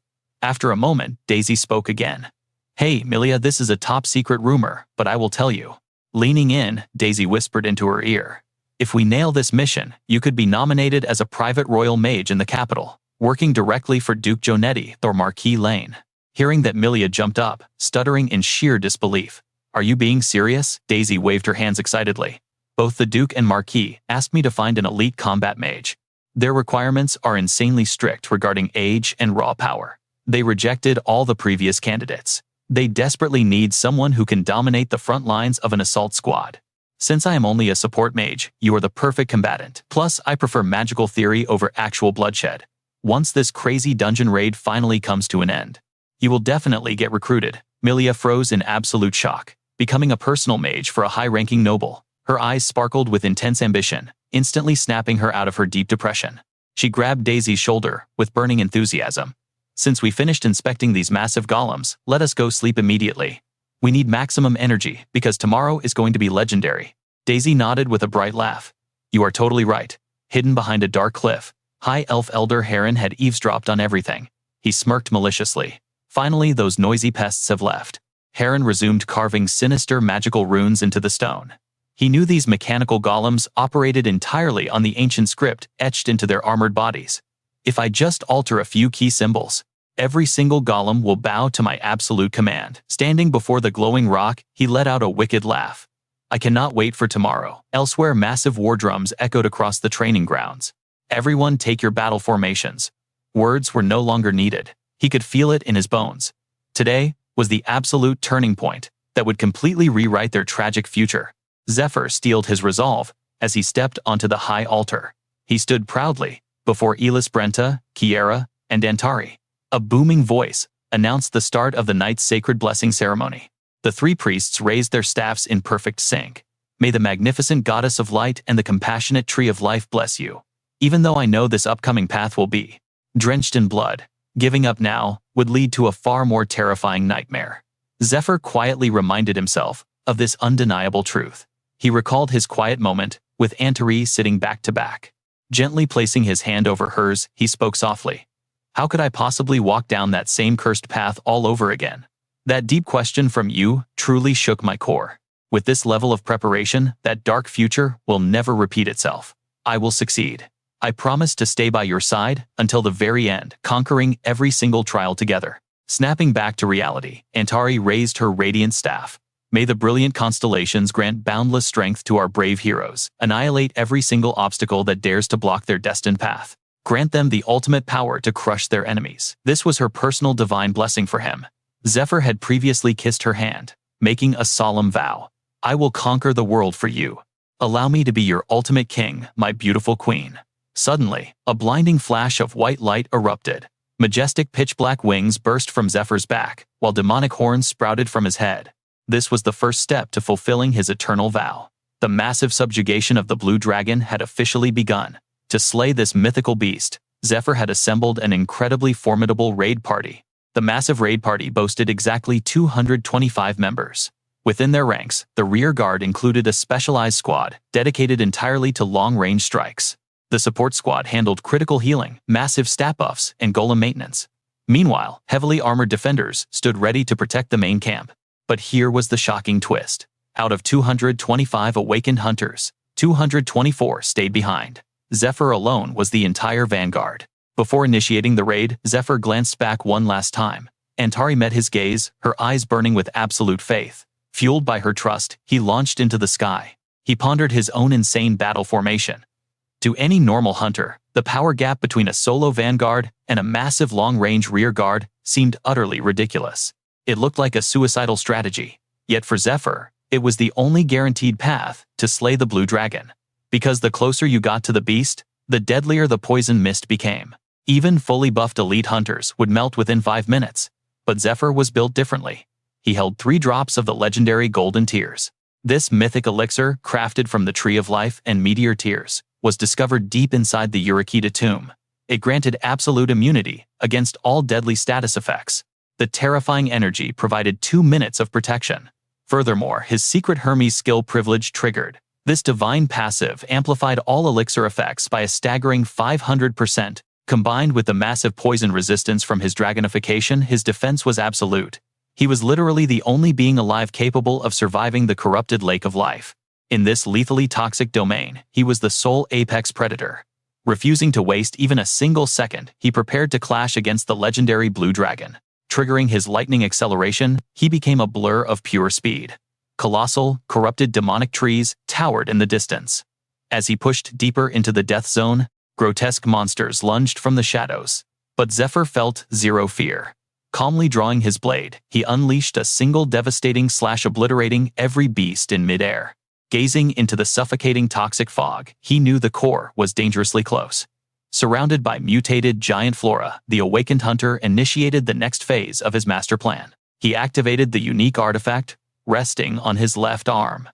After a moment, Daisy spoke again. Hey, Milia, this is a top-secret rumor, but I will tell you. Leaning in, Daisy whispered into her ear. If we nail this mission, you could be nominated as a private royal mage in the capital, working directly for Duke Jonetti or Marquis Lane. Hearing that, Milia jumped up, stuttering in sheer disbelief. Are you being serious? Daisy waved her hands excitedly. Both the Duke and Marquis asked me to find an elite combat mage. Their requirements are insanely strict regarding age and raw power. They rejected all the previous candidates. They desperately need someone who can dominate the front lines of an assault squad. Since I am only a support mage, you are the perfect combatant. Plus, I prefer magical theory over actual bloodshed. Once this crazy dungeon raid finally comes to an end, you will definitely get recruited. Milia froze in absolute shock, becoming a personal mage for a high-ranking noble. Her eyes sparkled with intense ambition, instantly snapping her out of her deep depression. She grabbed Daisy's shoulder with burning enthusiasm. Since we finished inspecting these massive golems, let us go sleep immediately. We need maximum energy because tomorrow is going to be legendary. Daisy nodded with a bright laugh. You are totally right. Hidden behind a dark cliff, High Elf Elder Heron had eavesdropped on everything. He smirked maliciously. Finally, those noisy pests have left. Heron resumed carving sinister magical runes into the stone. He knew these mechanical golems operated entirely on the ancient script etched into their armored bodies. If I just alter a few key symbols, every single golem will bow to my absolute command. Standing before the glowing rock, he let out a wicked laugh. I cannot wait for tomorrow. Elsewhere, massive war drums echoed across the training grounds. Everyone take your battle formations. Words were no longer needed. He could feel it in his bones. Today was the absolute turning point that would completely rewrite their tragic future. Zephyr steeled his resolve as he stepped onto the high altar. He stood proudly before Elis Brenta, Kiera, and Antari. A booming voice announced the start of the night's sacred blessing ceremony. The three priests raised their staffs in perfect sync. May the magnificent goddess of light and the compassionate tree of life bless you. Even though I know this upcoming path will be drenched in blood, giving up now would lead to a far more terrifying nightmare. Zephyr quietly reminded himself of this undeniable truth. He recalled his quiet moment with Antari sitting back to back. Gently placing his hand over hers, he spoke softly. How could I possibly walk down that same cursed path all over again? That deep question from you truly shook my core. With this level of preparation, that dark future will never repeat itself. I will succeed. I promise to stay by your side until the very end, conquering every single trial together. Snapping back to reality, Antari raised her radiant staff. May the brilliant constellations grant boundless strength to our brave heroes, annihilate every single obstacle that dares to block their destined path. Grant them the ultimate power to crush their enemies. This was her personal divine blessing for him. Zephyr had previously kissed her hand, making a solemn vow. I will conquer the world for you. Allow me to be your ultimate king, my beautiful queen. Suddenly, a blinding flash of white light erupted. Majestic pitch-black wings burst from Zephyr's back, while demonic horns sprouted from his head. This was the first step to fulfilling his eternal vow. The massive subjugation of the blue dragon had officially begun. To slay this mythical beast, Zephyr had assembled an incredibly formidable raid party. The massive raid party boasted exactly 225 members. Within their ranks, the rear guard included a specialized squad dedicated entirely to long-range strikes. The support squad handled critical healing, massive stat buffs, and golem maintenance. Meanwhile, heavily armored defenders stood ready to protect the main camp. But here was the shocking twist. Out of 225 awakened hunters, 224 stayed behind. Zephyr alone was the entire vanguard. Before initiating the raid, Zephyr glanced back one last time. Antari met his gaze, her eyes burning with absolute faith. Fueled by her trust, he launched into the sky. He pondered his own insane battle formation. To any normal hunter, the power gap between a solo vanguard and a massive long-range rear guard seemed utterly ridiculous. It looked like a suicidal strategy. Yet for Zephyr, it was the only guaranteed path to slay the blue dragon. Because the closer you got to the beast, the deadlier the poison mist became. Even fully buffed elite hunters would melt within 5 minutes. But Zephyr was built differently. He held 3 drops of the legendary Golden Tears. This mythic elixir, crafted from the Tree of Life and Meteor Tears, was discovered deep inside the Urukita tomb. It granted absolute immunity against all deadly status effects. The terrifying energy provided 2 minutes of protection. Furthermore, his secret Hermes skill privilege triggered. This divine passive amplified all elixir effects by a staggering 500%. Combined with the massive poison resistance from his dragonification, his defense was absolute. He was literally the only being alive capable of surviving the corrupted lake of life. In this lethally toxic domain, he was the sole apex predator. Refusing to waste even a single second, he prepared to clash against the legendary blue dragon. Triggering his lightning acceleration, he became a blur of pure speed. Colossal, corrupted demonic trees towered in the distance. As he pushed deeper into the death zone, grotesque monsters lunged from the shadows. But Zephyr felt zero fear. Calmly drawing his blade, he unleashed a single devastating slash obliterating every beast in midair. Gazing into the suffocating toxic fog, he knew the core was dangerously close. Surrounded by mutated giant flora, the awakened hunter initiated the next phase of his master plan. He activated the unique artifact, resting on his left arm.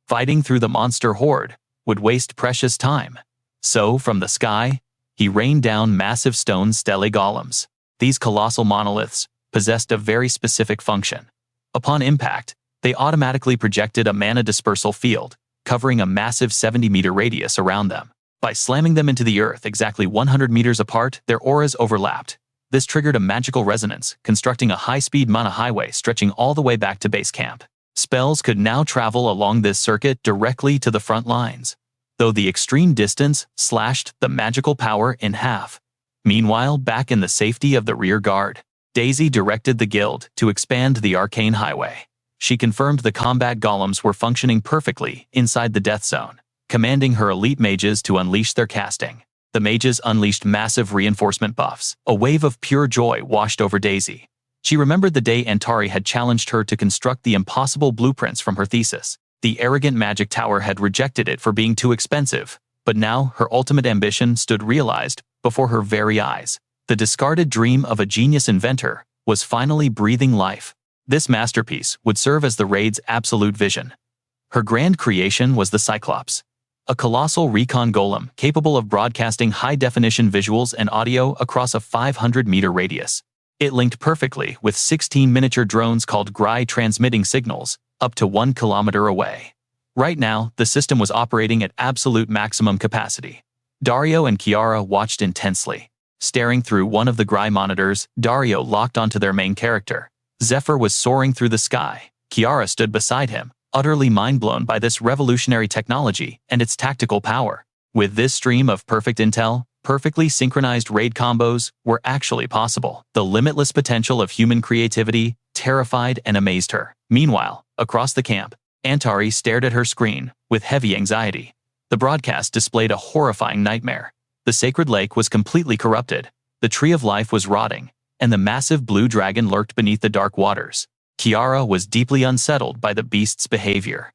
Fighting through the monster horde would waste precious time. So, from the sky, he rained down massive stone stele golems. These colossal monoliths possessed a very specific function. Upon impact, they automatically projected a mana dispersal field, covering a massive 70-meter radius around them. By slamming them into the earth exactly 100 meters apart, their auras overlapped. This triggered a magical resonance, constructing a high-speed mana highway stretching all the way back to base camp. Spells could now travel along this circuit directly to the front lines, though the extreme distance slashed the magical power in half. Meanwhile, back in the safety of the rear guard, Daisy directed the guild to expand the arcane highway. She confirmed the combat golems were functioning perfectly inside the death zone, commanding her elite mages to unleash their casting. The mages unleashed massive reinforcement buffs. A wave of pure joy washed over Daisy. She remembered the day Antari had challenged her to construct the impossible blueprints from her thesis. The arrogant magic tower had rejected it for being too expensive, but now her ultimate ambition stood realized before her very eyes. The discarded dream of a genius inventor was finally breathing life. This masterpiece would serve as the raid's absolute vision. Her grand creation was the Cyclops, a colossal recon golem capable of broadcasting high-definition visuals and audio across a 500-meter radius. It linked perfectly with 16 miniature drones called Grai transmitting signals up to 1 kilometer away. Right now, the system was operating at absolute maximum capacity. Dario and Kiara watched intensely. Staring through one of the Grai monitors, Dario locked onto their main character. Zephyr was soaring through the sky. Kiara stood beside him, utterly mind-blown by this revolutionary technology and its tactical power. With this stream of perfect intel, perfectly synchronized raid combos were actually possible. The limitless potential of human creativity terrified and amazed her. Meanwhile, across the camp, Antari stared at her screen with heavy anxiety. The broadcast displayed a horrifying nightmare. The sacred lake was completely corrupted, the Tree of Life was rotting, and the massive blue dragon lurked beneath the dark waters. Kiara was deeply unsettled by the beast's behavior.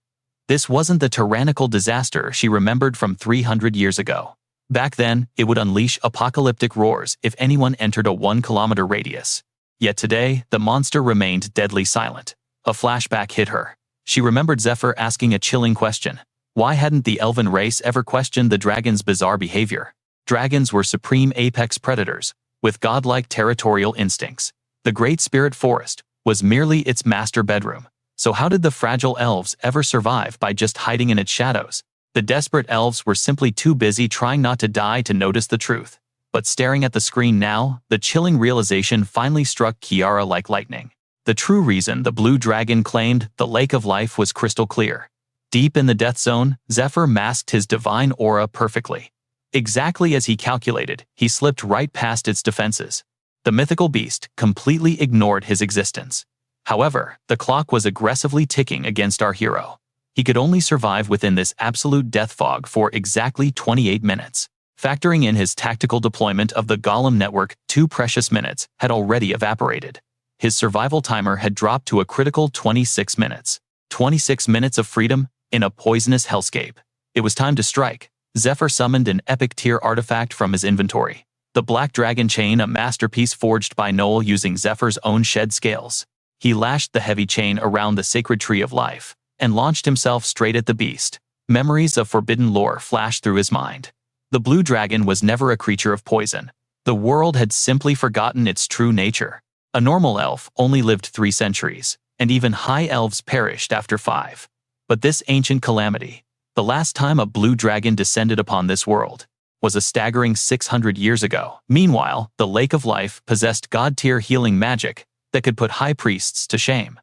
This wasn't the tyrannical disaster she remembered from 300 years ago. Back then, it would unleash apocalyptic roars if anyone entered a 1-kilometer radius. Yet today, the monster remained deadly silent. A flashback hit her. She remembered Zephyr asking a chilling question. Why hadn't the elven race ever questioned the dragon's bizarre behavior? Dragons were supreme apex predators, with godlike territorial instincts. The Great Spirit Forest was merely its master bedroom. So how did the fragile elves ever survive by just hiding in its shadows? The desperate elves were simply too busy trying not to die to notice the truth. But staring at the screen now, the chilling realization finally struck Kiara like lightning. The true reason the blue dragon claimed the Lake of Life was crystal clear. Deep in the death zone, Zephyr masked his divine aura perfectly. Exactly as he calculated, he slipped right past its defenses. The mythical beast completely ignored his existence. However, the clock was aggressively ticking against our hero. He could only survive within this absolute death fog for exactly 28 minutes. Factoring in his tactical deployment of the Golem network, 2 precious minutes had already evaporated. His survival timer had dropped to a critical 26 minutes. 26 minutes of freedom in a poisonous hellscape. It was time to strike. Zephyr summoned an epic tier artifact from his inventory. The Black Dragon Chain, a masterpiece forged by Noel using Zephyr's own shed scales. He lashed the heavy chain around the sacred tree of life and launched himself straight at the beast. Memories of forbidden lore flashed through his mind. The blue dragon was never a creature of poison. The world had simply forgotten its true nature. A normal elf only lived 3 centuries, and even high elves perished after 5. But this ancient calamity, the last time a blue dragon descended upon this world, was a staggering 600 years ago. Meanwhile, the Lake of Life possessed god-tier healing magic that could put high priests to shame.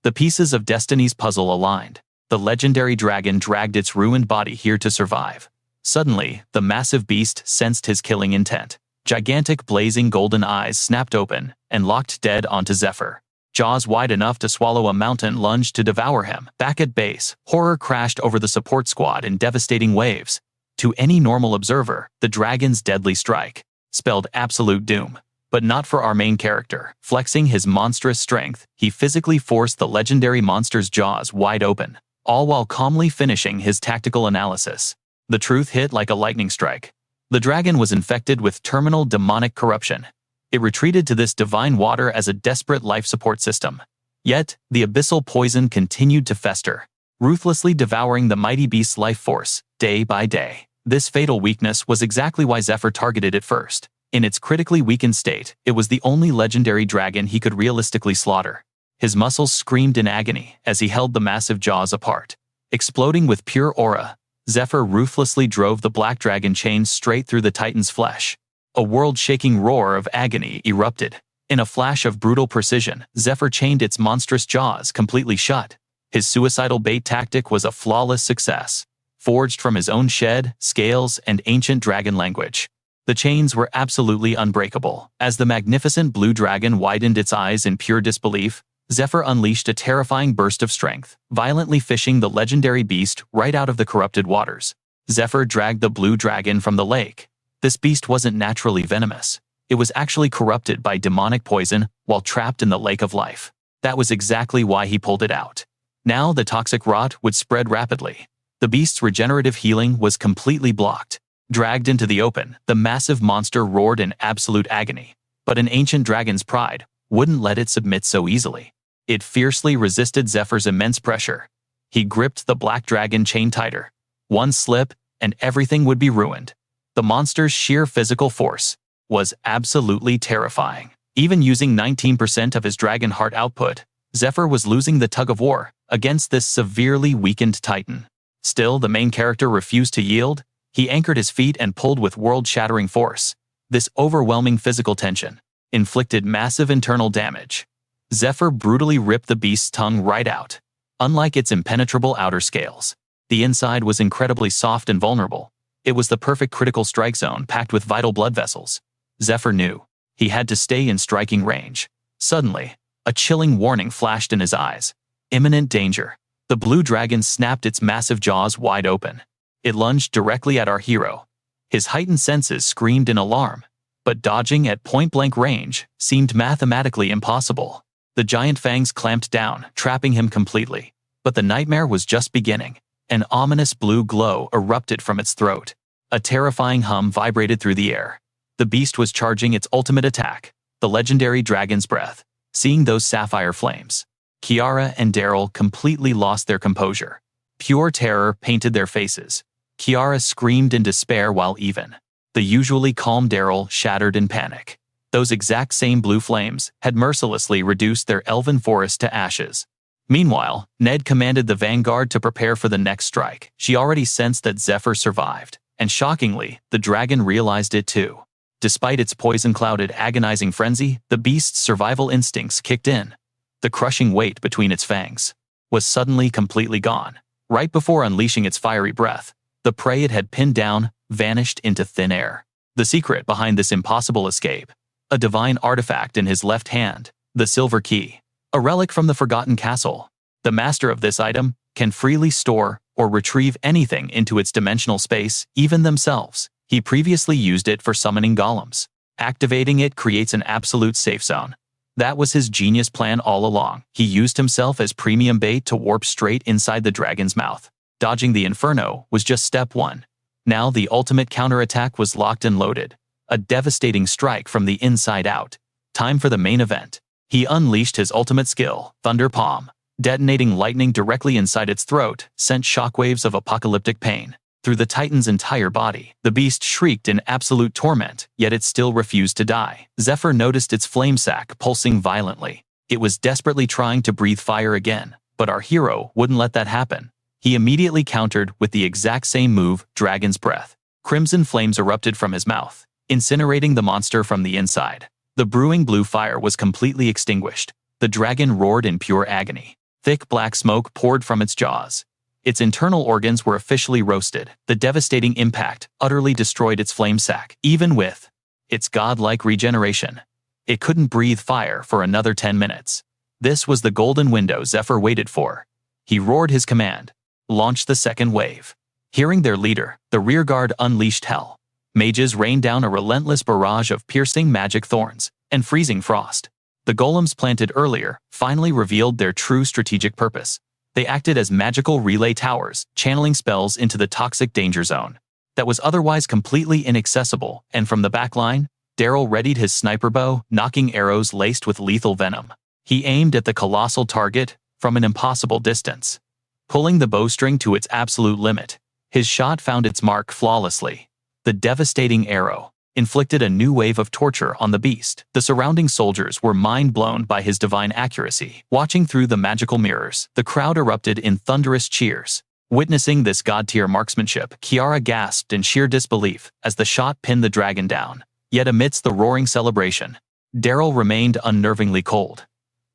The pieces of destiny's puzzle aligned. The legendary dragon dragged its ruined body here to survive. Suddenly, the massive beast sensed his killing intent. Gigantic blazing golden eyes snapped open and locked dead onto Zephyr. Jaws wide enough to swallow a mountain lunged to devour him. Back at base, horror crashed over the support squad in devastating waves. To any normal observer, the dragon's deadly strike spelled absolute doom. But not for our main character. Flexing his monstrous strength, he physically forced the legendary monster's jaws wide open, all while calmly finishing his tactical analysis. The truth hit like a lightning strike. The dragon was infected with terminal demonic corruption. It retreated to this divine water as a desperate life support system. Yet, the abyssal poison continued to fester, ruthlessly devouring the mighty beast's life force, day by day. This fatal weakness was exactly why Zephyr targeted it first. In its critically weakened state, it was the only legendary dragon he could realistically slaughter. His muscles screamed in agony as he held the massive jaws apart. Exploding with pure aura, Zephyr ruthlessly drove the black dragon chain straight through the titan's flesh. A world-shaking roar of agony erupted. In a flash of brutal precision, Zephyr chained its monstrous jaws completely shut. His suicidal bait tactic was a flawless success, forged from his own shed, scales, and ancient dragon language. The chains were absolutely unbreakable. As the magnificent blue dragon widened its eyes in pure disbelief, Zephyr unleashed a terrifying burst of strength, violently fishing the legendary beast right out of the corrupted waters. Zephyr dragged the blue dragon from the lake. This beast wasn't naturally venomous. It was actually corrupted by demonic poison while trapped in the Lake of Life. That was exactly why he pulled it out. Now the toxic rot would spread rapidly. The beast's regenerative healing was completely blocked. Dragged into the open, the massive monster roared in absolute agony. But an ancient dragon's pride wouldn't let it submit so easily. It fiercely resisted Zephyr's immense pressure. He gripped the black dragon chain tighter. One slip, and everything would be ruined. The monster's sheer physical force was absolutely terrifying. Even using 19% of his dragon heart output, Zephyr was losing the tug-of-war against this severely weakened titan. Still, the main character refused to yield. He anchored his feet and pulled with world-shattering force. This overwhelming physical tension inflicted massive internal damage. Zephyr brutally ripped the beast's tongue right out. Unlike its impenetrable outer scales, the inside was incredibly soft and vulnerable. It was the perfect critical strike zone packed with vital blood vessels. Zephyr knew he had to stay in striking range. Suddenly, a chilling warning flashed in his eyes. Imminent danger. The blue dragon snapped its massive jaws wide open. It lunged directly at our hero. His heightened senses screamed in alarm, but dodging at point-blank range seemed mathematically impossible. The giant fangs clamped down, trapping him completely. But the nightmare was just beginning. An ominous blue glow erupted from its throat. A terrifying hum vibrated through the air. The beast was charging its ultimate attack, the legendary dragon's breath. Seeing those sapphire flames, Kiara and Daryl completely lost their composure. Pure terror painted their faces. Kiara screamed in despair while even the usually calm Daryl shattered in panic. Those exact same blue flames had mercilessly reduced their elven forest to ashes. Meanwhile, Ned commanded the vanguard to prepare for the next strike. She already sensed that Zephyr survived, and shockingly, the dragon realized it too. Despite its poison-clouded agonizing frenzy, the beast's survival instincts kicked in. The crushing weight between its fangs was suddenly completely gone. Right before unleashing its fiery breath, the prey it had pinned down vanished into thin air. The secret behind this impossible escape: a divine artifact in his left hand, the silver key, a relic from the Forgotten Castle. The master of this item can freely store or retrieve anything into its dimensional space, even themselves. He previously used it for summoning golems. Activating it creates an absolute safe zone. That was his genius plan all along. He used himself as premium bait to warp straight inside the dragon's mouth. Dodging the inferno was just step one. Now the ultimate counterattack was locked and loaded. A devastating strike from the inside out. Time for the main event. He unleashed his ultimate skill, Thunder Palm. Detonating lightning directly inside its throat sent shockwaves of apocalyptic pain through the titan's entire body. The beast shrieked in absolute torment, yet it still refused to die. Zephyr noticed its flame sac pulsing violently. It was desperately trying to breathe fire again, but our hero wouldn't let that happen. He immediately countered with the exact same move, Dragon's Breath. Crimson flames erupted from his mouth, incinerating the monster from the inside. The brewing blue fire was completely extinguished. The dragon roared in pure agony. Thick black smoke poured from its jaws. Its internal organs were officially roasted. The devastating impact utterly destroyed its flame sac. Even with its godlike regeneration, it couldn't breathe fire for another 10 minutes. This was the golden window Zephyr waited for. He roared his command. Launched the second wave. Hearing their leader, the rearguard unleashed hell. Mages rained down a relentless barrage of piercing magic thorns and freezing frost. The golems planted earlier finally revealed their true strategic purpose. They acted as magical relay towers, channeling spells into the toxic danger zone that was otherwise completely inaccessible, and from the back line, Daryl readied his sniper bow, knocking arrows laced with lethal venom. He aimed at the colossal target from an impossible distance. Pulling the bowstring to its absolute limit, his shot found its mark flawlessly. The devastating arrow inflicted a new wave of torture on the beast. The surrounding soldiers were mind-blown by his divine accuracy. Watching through the magical mirrors, the crowd erupted in thunderous cheers. Witnessing this god-tier marksmanship, Kiara gasped in sheer disbelief as the shot pinned the dragon down. Yet amidst the roaring celebration, Daryl remained unnervingly cold.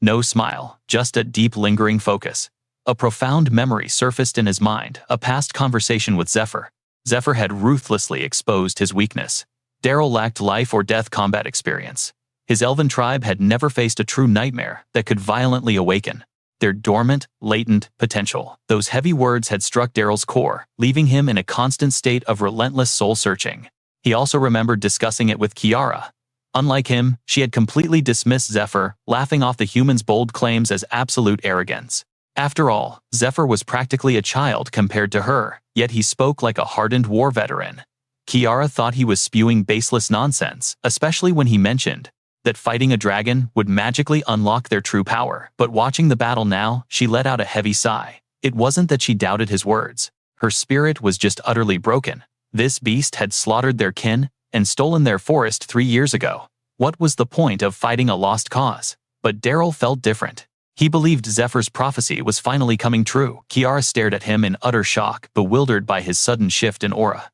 No smile, just a deep lingering focus. A profound memory surfaced in his mind, a past conversation with Zephyr. Zephyr had ruthlessly exposed his weakness. Daryl lacked life or death combat experience. His elven tribe had never faced a true nightmare that could violently awaken their dormant, latent potential. Those heavy words had struck Daryl's core, leaving him in a constant state of relentless soul-searching. He also remembered discussing it with Kiara. Unlike him, she had completely dismissed Zephyr, laughing off the human's bold claims as absolute arrogance. After all, Zephyr was practically a child compared to her, yet he spoke like a hardened war veteran. Kiara thought he was spewing baseless nonsense, especially when he mentioned that fighting a dragon would magically unlock their true power. But watching the battle now, she let out a heavy sigh. It wasn't that she doubted his words. Her spirit was just utterly broken. This beast had slaughtered their kin and stolen their forest 3 years ago. What was the point of fighting a lost cause? But Daryl felt different. He believed Zephyr's prophecy was finally coming true. Kiara stared at him in utter shock, bewildered by his sudden shift in aura.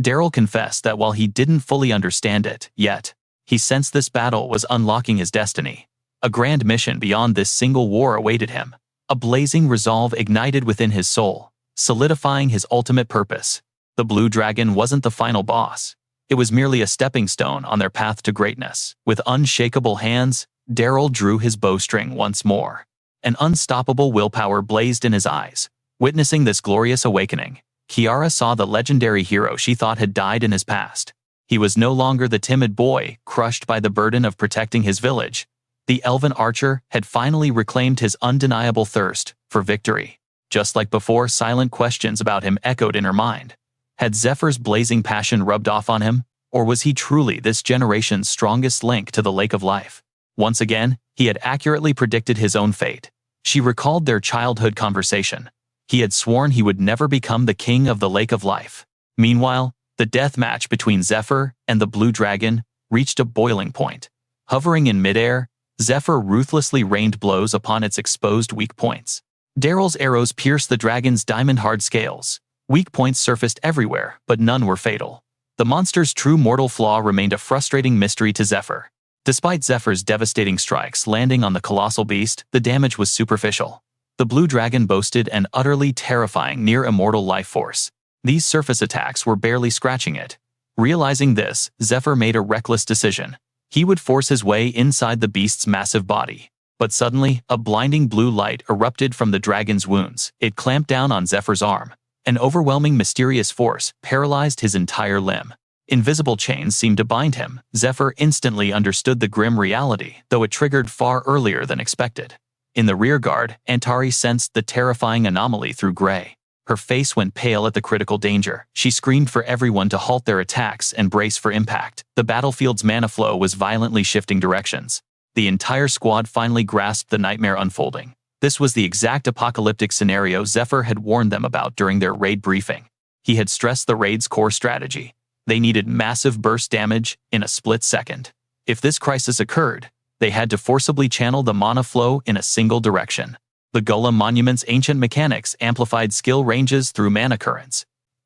Daryl confessed that while he didn't fully understand it yet, he sensed this battle was unlocking his destiny. A grand mission beyond this single war awaited him. A blazing resolve ignited within his soul, solidifying his ultimate purpose. The blue dragon wasn't the final boss. It was merely a stepping stone on their path to greatness. With unshakable hands, Daryl drew his bowstring once more. An unstoppable willpower blazed in his eyes. Witnessing this glorious awakening, Kiara saw the legendary hero she thought had died in his past. He was no longer the timid boy, crushed by the burden of protecting his village. The elven archer had finally reclaimed his undeniable thirst for victory. Just like before, silent questions about him echoed in her mind. Had Zephyr's blazing passion rubbed off on him, or was he truly this generation's strongest link to the Lake of Life? Once again, he had accurately predicted his own fate. She recalled their childhood conversation. He had sworn he would never become the king of the Lake of Life. Meanwhile, the death match between Zephyr and the Blue Dragon reached a boiling point. Hovering in midair, Zephyr ruthlessly rained blows upon its exposed weak points. Daryl's arrows pierced the dragon's diamond-hard scales. Weak points surfaced everywhere, but none were fatal. The monster's true mortal flaw remained a frustrating mystery to Zephyr. Despite Zephyr's devastating strikes landing on the colossal beast, the damage was superficial. The blue dragon boasted an utterly terrifying near-immortal life force. These surface attacks were barely scratching it. Realizing this, Zephyr made a reckless decision. He would force his way inside the beast's massive body. But suddenly, a blinding blue light erupted from the dragon's wounds. It clamped down on Zephyr's arm. An overwhelming mysterious force paralyzed his entire limb. Invisible chains seemed to bind him. Zephyr instantly understood the grim reality, though it triggered far earlier than expected. In the rearguard, Antari sensed the terrifying anomaly through gray. Her face went pale at the critical danger. She screamed for everyone to halt their attacks and brace for impact. The battlefield's mana flow was violently shifting directions. The entire squad finally grasped the nightmare unfolding. This was the exact apocalyptic scenario Zephyr had warned them about during their raid briefing. He had stressed the raid's core strategy. They needed massive burst damage in a split second. If this crisis occurred, they had to forcibly channel the mana flow in a single direction. The Golem Monument's ancient mechanics amplified skill ranges through mana currents.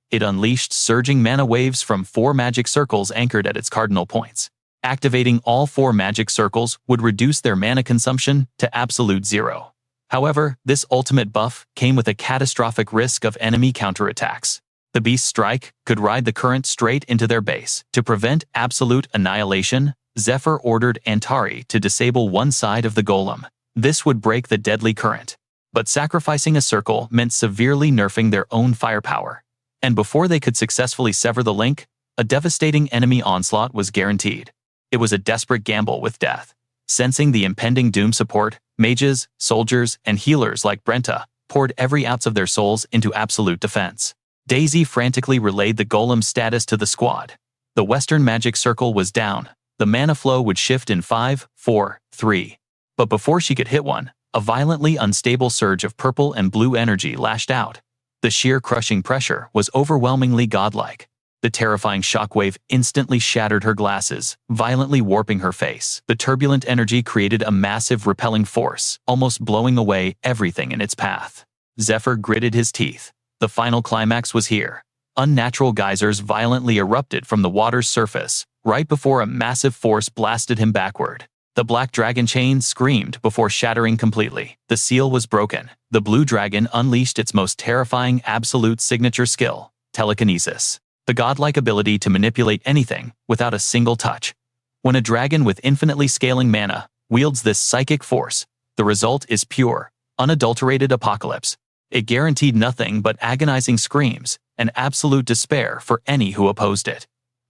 It unleashed surging mana waves from 4 magic circles anchored at its cardinal points. Activating all 4 magic circles would reduce their mana consumption to absolute zero. However, this ultimate buff came with a catastrophic risk of enemy counterattacks. The beast's strike could ride the current straight into their base. To prevent absolute annihilation, Zephyr ordered Antari to disable one side of the golem. This would break the deadly current. But sacrificing a circle meant severely nerfing their own firepower. And before they could successfully sever the link, a devastating enemy onslaught was guaranteed. It was a desperate gamble with death. Sensing the impending doom, support, mages, soldiers, and healers like Brenta poured every ounce of their souls into absolute defense. Daisy frantically relayed the golem's status to the squad. The Western magic circle was down. The mana flow would shift in 5, 4, 3. But before she could hit one, a violently unstable surge of purple and blue energy lashed out. The sheer crushing pressure was overwhelmingly godlike. The terrifying shockwave instantly shattered her glasses, violently warping her face. The turbulent energy created a massive repelling force, almost blowing away everything in its path. Zephyr gritted his teeth. The final climax was here. Unnatural geysers violently erupted from the water's surface, right before a massive force blasted him backward. The black dragon chain screamed before shattering completely. The seal was broken. The blue dragon unleashed its most terrifying absolute signature skill, telekinesis. The godlike ability to manipulate anything without a single touch. When a dragon with infinitely scaling mana wields this psychic force, the result is pure, unadulterated apocalypse. It guaranteed nothing but agonizing screams and absolute despair for any who opposed it.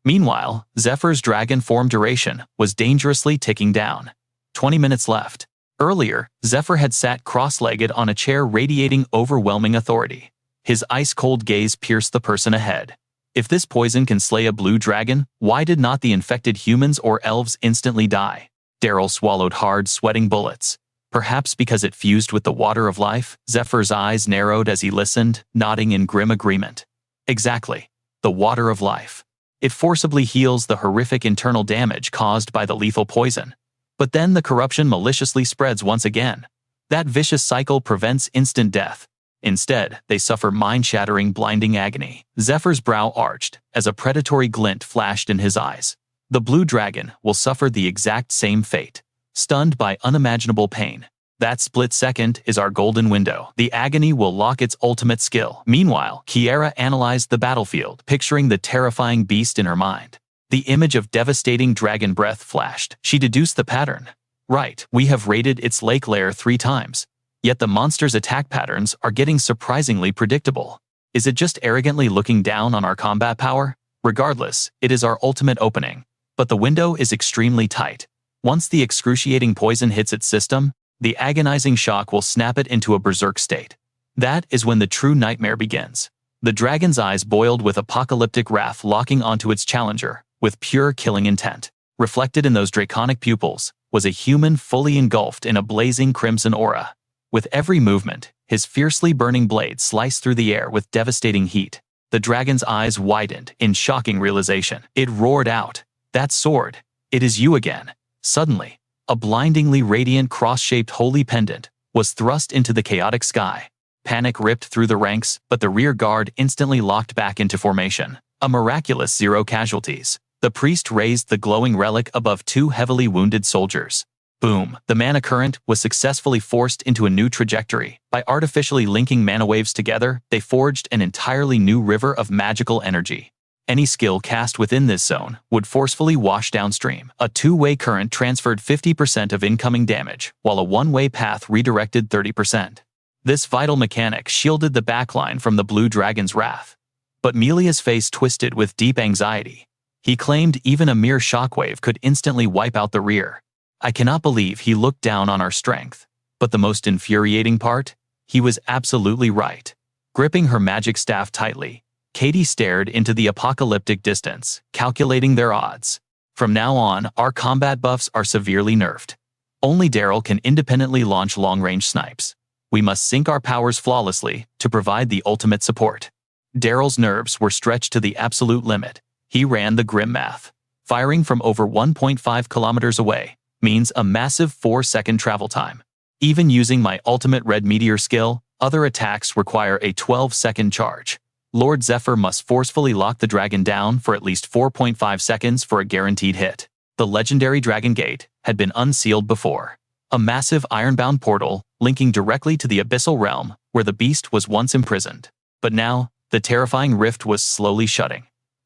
Meanwhile, Zephyr's dragon form duration was dangerously ticking down. 20 minutes left. Earlier, Zephyr had sat cross-legged on a chair radiating overwhelming authority. His ice-cold gaze pierced the person ahead. If this poison can slay a blue dragon, why did not the infected humans or elves instantly die? Daryl swallowed hard, sweating bullets. Perhaps because it fused with the water of life? Zephyr's eyes narrowed as he listened, nodding in grim agreement. Exactly. The water of life. It forcibly heals the horrific internal damage caused by the lethal poison. But then the corruption maliciously spreads once again. That vicious cycle prevents instant death. Instead, they suffer mind-shattering, blinding agony. Zephyr's brow arched as a predatory glint flashed in his eyes. The blue dragon will suffer the exact same fate. Stunned by unimaginable pain. That split second is our golden window. The agony will lock its ultimate skill. Meanwhile, Kiera analyzed the battlefield, picturing the terrifying beast in her mind. The image of devastating dragon breath flashed. She deduced the pattern. Right, we have raided its lake lair 3 times. Yet the monster's attack patterns are getting surprisingly predictable. Is it just arrogantly looking down on our combat power? Regardless, it is our ultimate opening. But the window is extremely tight. Once the excruciating poison hits its system, the agonizing shock will snap it into a berserk state. That is when the true nightmare begins. The dragon's eyes boiled with apocalyptic wrath, locking onto its challenger, with pure killing intent. Reflected in those draconic pupils was a human fully engulfed in a blazing crimson aura. With every movement, his fiercely burning blade sliced through the air with devastating heat. The dragon's eyes widened in shocking realization. It roared out, "That sword! It is you again! Suddenly, a blindingly radiant cross-shaped holy pendant was thrust into the chaotic sky. Panic ripped through the ranks, but the rear guard instantly locked back into formation. A miraculous 0 casualties. The priest raised the glowing relic above 2 heavily wounded soldiers. Boom! The mana current was successfully forced into a new trajectory. By artificially linking mana waves together, they forged an entirely new river of magical energy. Any skill cast within this zone would forcefully wash downstream. A two-way current transferred 50% of incoming damage, while a one-way path redirected 30%. This vital mechanic shielded the backline from the blue dragon's wrath. But Melia's face twisted with deep anxiety. He claimed even a mere shockwave could instantly wipe out the rear. I cannot believe he looked down on our strength. But the most infuriating part? He was absolutely right. Gripping her magic staff tightly, Katie stared into the apocalyptic distance, calculating their odds. From now on, our combat buffs are severely nerfed. Only Daryl can independently launch long-range snipes. We must sync our powers flawlessly to provide the ultimate support. Daryl's nerves were stretched to the absolute limit. He ran the grim math. Firing from over 1.5 kilometers away means a massive 4-second travel time. Even using my ultimate red meteor skill, other attacks require a 12-second charge. Lord Zephyr must forcefully lock the dragon down for at least 4.5 seconds for a guaranteed hit. The legendary Dragon Gate had been unsealed before. A massive ironbound portal linking directly to the abyssal realm where the beast was once imprisoned. But now, the terrifying rift was slowly shutting.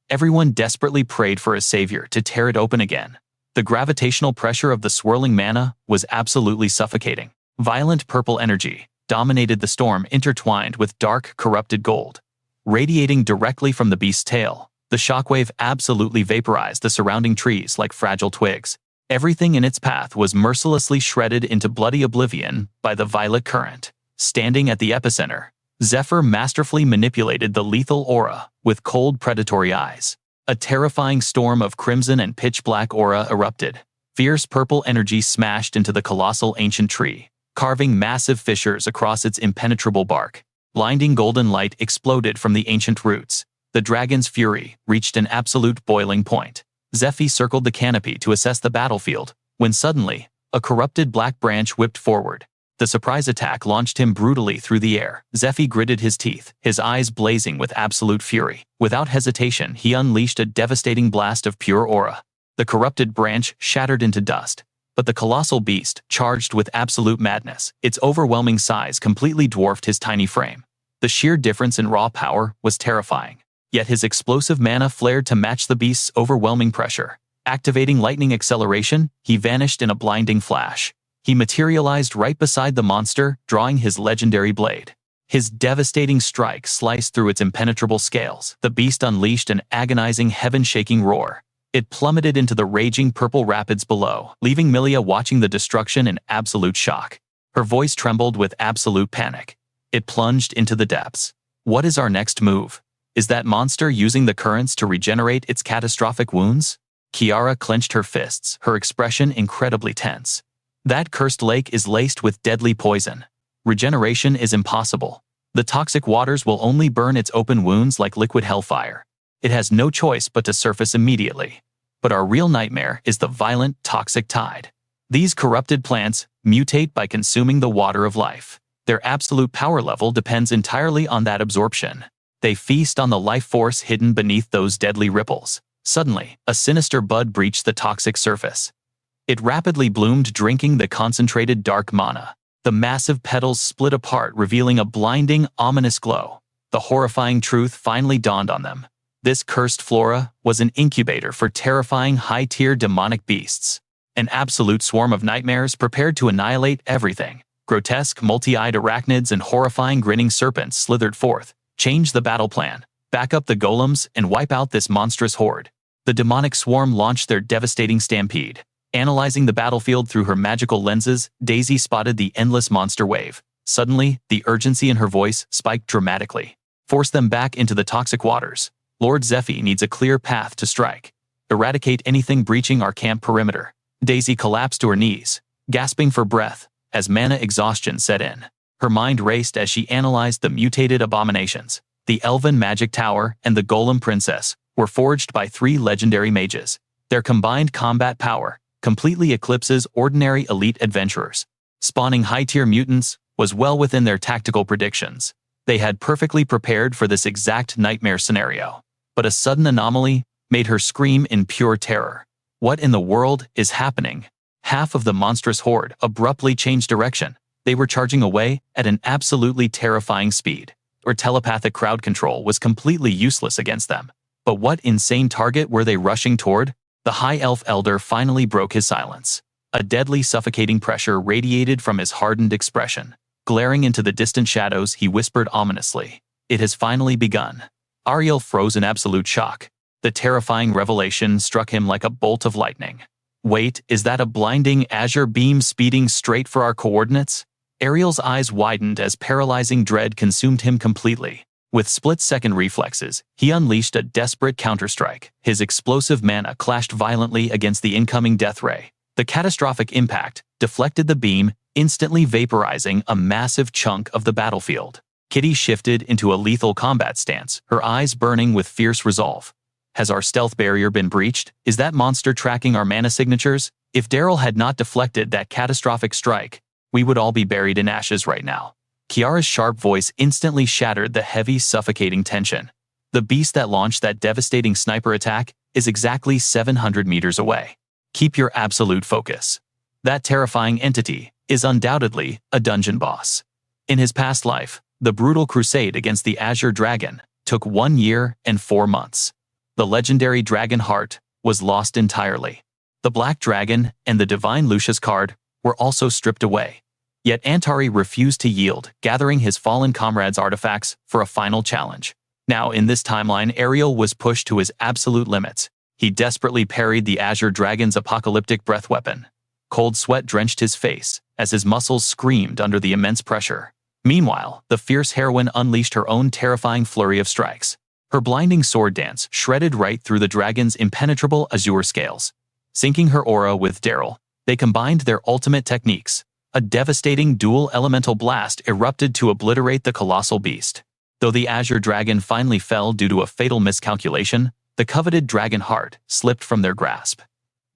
Everyone desperately prayed for a savior to tear it open again. The gravitational pressure of the swirling mana was absolutely suffocating. Violent purple energy dominated the storm, intertwined with dark, corrupted gold. Radiating directly from the beast's tail, the shockwave absolutely vaporized the surrounding trees like fragile twigs. Everything in its path was mercilessly shredded into bloody oblivion by the violet current. Standing at the epicenter, Zephyr masterfully manipulated the lethal aura with cold, predatory eyes. A terrifying storm of crimson and pitch-black aura erupted. Fierce purple energy smashed into the colossal ancient tree, carving massive fissures across its impenetrable bark. Blinding golden light exploded from the ancient roots. The dragon's fury reached an absolute boiling point. Zephyr circled the canopy to assess the battlefield, when suddenly, a corrupted black branch whipped forward. The surprise attack launched him brutally through the air. Zephyr gritted his teeth, his eyes blazing with absolute fury. Without hesitation, he unleashed a devastating blast of pure aura. The corrupted branch shattered into dust, but the colossal beast charged with absolute madness. Its overwhelming size completely dwarfed his tiny frame. The sheer difference in raw power was terrifying. Yet his explosive mana flared to match the beast's overwhelming pressure. Activating lightning acceleration, he vanished in a blinding flash. He materialized right beside the monster, drawing his legendary blade. His devastating strike sliced through its impenetrable scales. The beast unleashed an agonizing, heaven-shaking roar. It plummeted into the raging purple rapids below, leaving Melia watching the destruction in absolute shock. Her voice trembled with absolute panic. It plunged into the depths. What is our next move? Is that monster using the currents to regenerate its catastrophic wounds? Kiara clenched her fists, her expression incredibly tense. That cursed lake is laced with deadly poison. Regeneration is impossible. The toxic waters will only burn its open wounds like liquid hellfire. It has no choice but to surface immediately. But our real nightmare is the violent, toxic tide. These corrupted plants mutate by consuming the water of life. Their absolute power level depends entirely on that absorption. They feast on the life force hidden beneath those deadly ripples. Suddenly, a sinister bud breached the toxic surface. It rapidly bloomed, drinking the concentrated dark mana. The massive petals split apart, revealing a blinding, ominous glow. The horrifying truth finally dawned on them. This cursed flora was an incubator for terrifying high-tier demonic beasts. An absolute swarm of nightmares prepared to annihilate everything. Grotesque, multi-eyed arachnids and horrifying grinning serpents slithered forth. Change the battle plan. Back up the golems and wipe out this monstrous horde. The demonic swarm launched their devastating stampede. Analyzing the battlefield through her magical lenses, Daisy spotted the endless monster wave. Suddenly, the urgency in her voice spiked dramatically. Force them back into the toxic waters. Lord Zephyr needs a clear path to strike. Eradicate anything breaching our camp perimeter. Daisy collapsed to her knees, gasping for breath, as mana exhaustion set in. Her mind raced as she analyzed the mutated abominations. The Elven Magic Tower and the Golem Princess were forged by 3 legendary mages. Their combined combat power, completely eclipses ordinary elite adventurers. Spawning high-tier mutants was well within their tactical predictions. They had perfectly prepared for this exact nightmare scenario. But a sudden anomaly made her scream in pure terror. What in the world is happening? Half of the monstrous horde abruptly changed direction. They were charging away at an absolutely terrifying speed. Or telepathic crowd control was completely useless against them. But what insane target were they rushing toward? The High Elf Elder finally broke his silence. A deadly suffocating pressure radiated from his hardened expression. Glaring into the distant shadows, he whispered ominously, "It has finally begun." Ariel froze in absolute shock. The terrifying revelation struck him like a bolt of lightning. Wait, is that a blinding azure beam speeding straight for our coordinates? Ariel's eyes widened as paralyzing dread consumed him completely. With split-second reflexes, he unleashed a desperate counterstrike. His explosive mana clashed violently against the incoming death ray. The catastrophic impact deflected the beam, instantly vaporizing a massive chunk of the battlefield. Kitty shifted into a lethal combat stance, her eyes burning with fierce resolve. Has our stealth barrier been breached? Is that monster tracking our mana signatures? If Daryl had not deflected that catastrophic strike, we would all be buried in ashes right now. Kiara's sharp voice instantly shattered the heavy, suffocating tension. The beast that launched that devastating sniper attack is exactly 700 meters away. Keep your absolute focus. That terrifying entity is undoubtedly a dungeon boss. In his past life, the brutal crusade against the Azure Dragon took 1 year and 4 months. The legendary Dragon Heart was lost entirely. The Black Dragon and the Divine Lucius card were also stripped away. Yet Antari refused to yield, gathering his fallen comrades' artifacts for a final challenge. Now, in this timeline, Ariel was pushed to his absolute limits. He desperately parried the Azure Dragon's apocalyptic breath weapon. Cold sweat drenched his face as his muscles screamed under the immense pressure. Meanwhile, the fierce heroine unleashed her own terrifying flurry of strikes. Her blinding sword dance shredded right through the dragon's impenetrable azure scales. Syncing her aura with Daryl, they combined their ultimate techniques. A devastating dual elemental blast erupted to obliterate the colossal beast. Though the Azure Dragon finally fell due to a fatal miscalculation, the coveted Dragon Heart slipped from their grasp.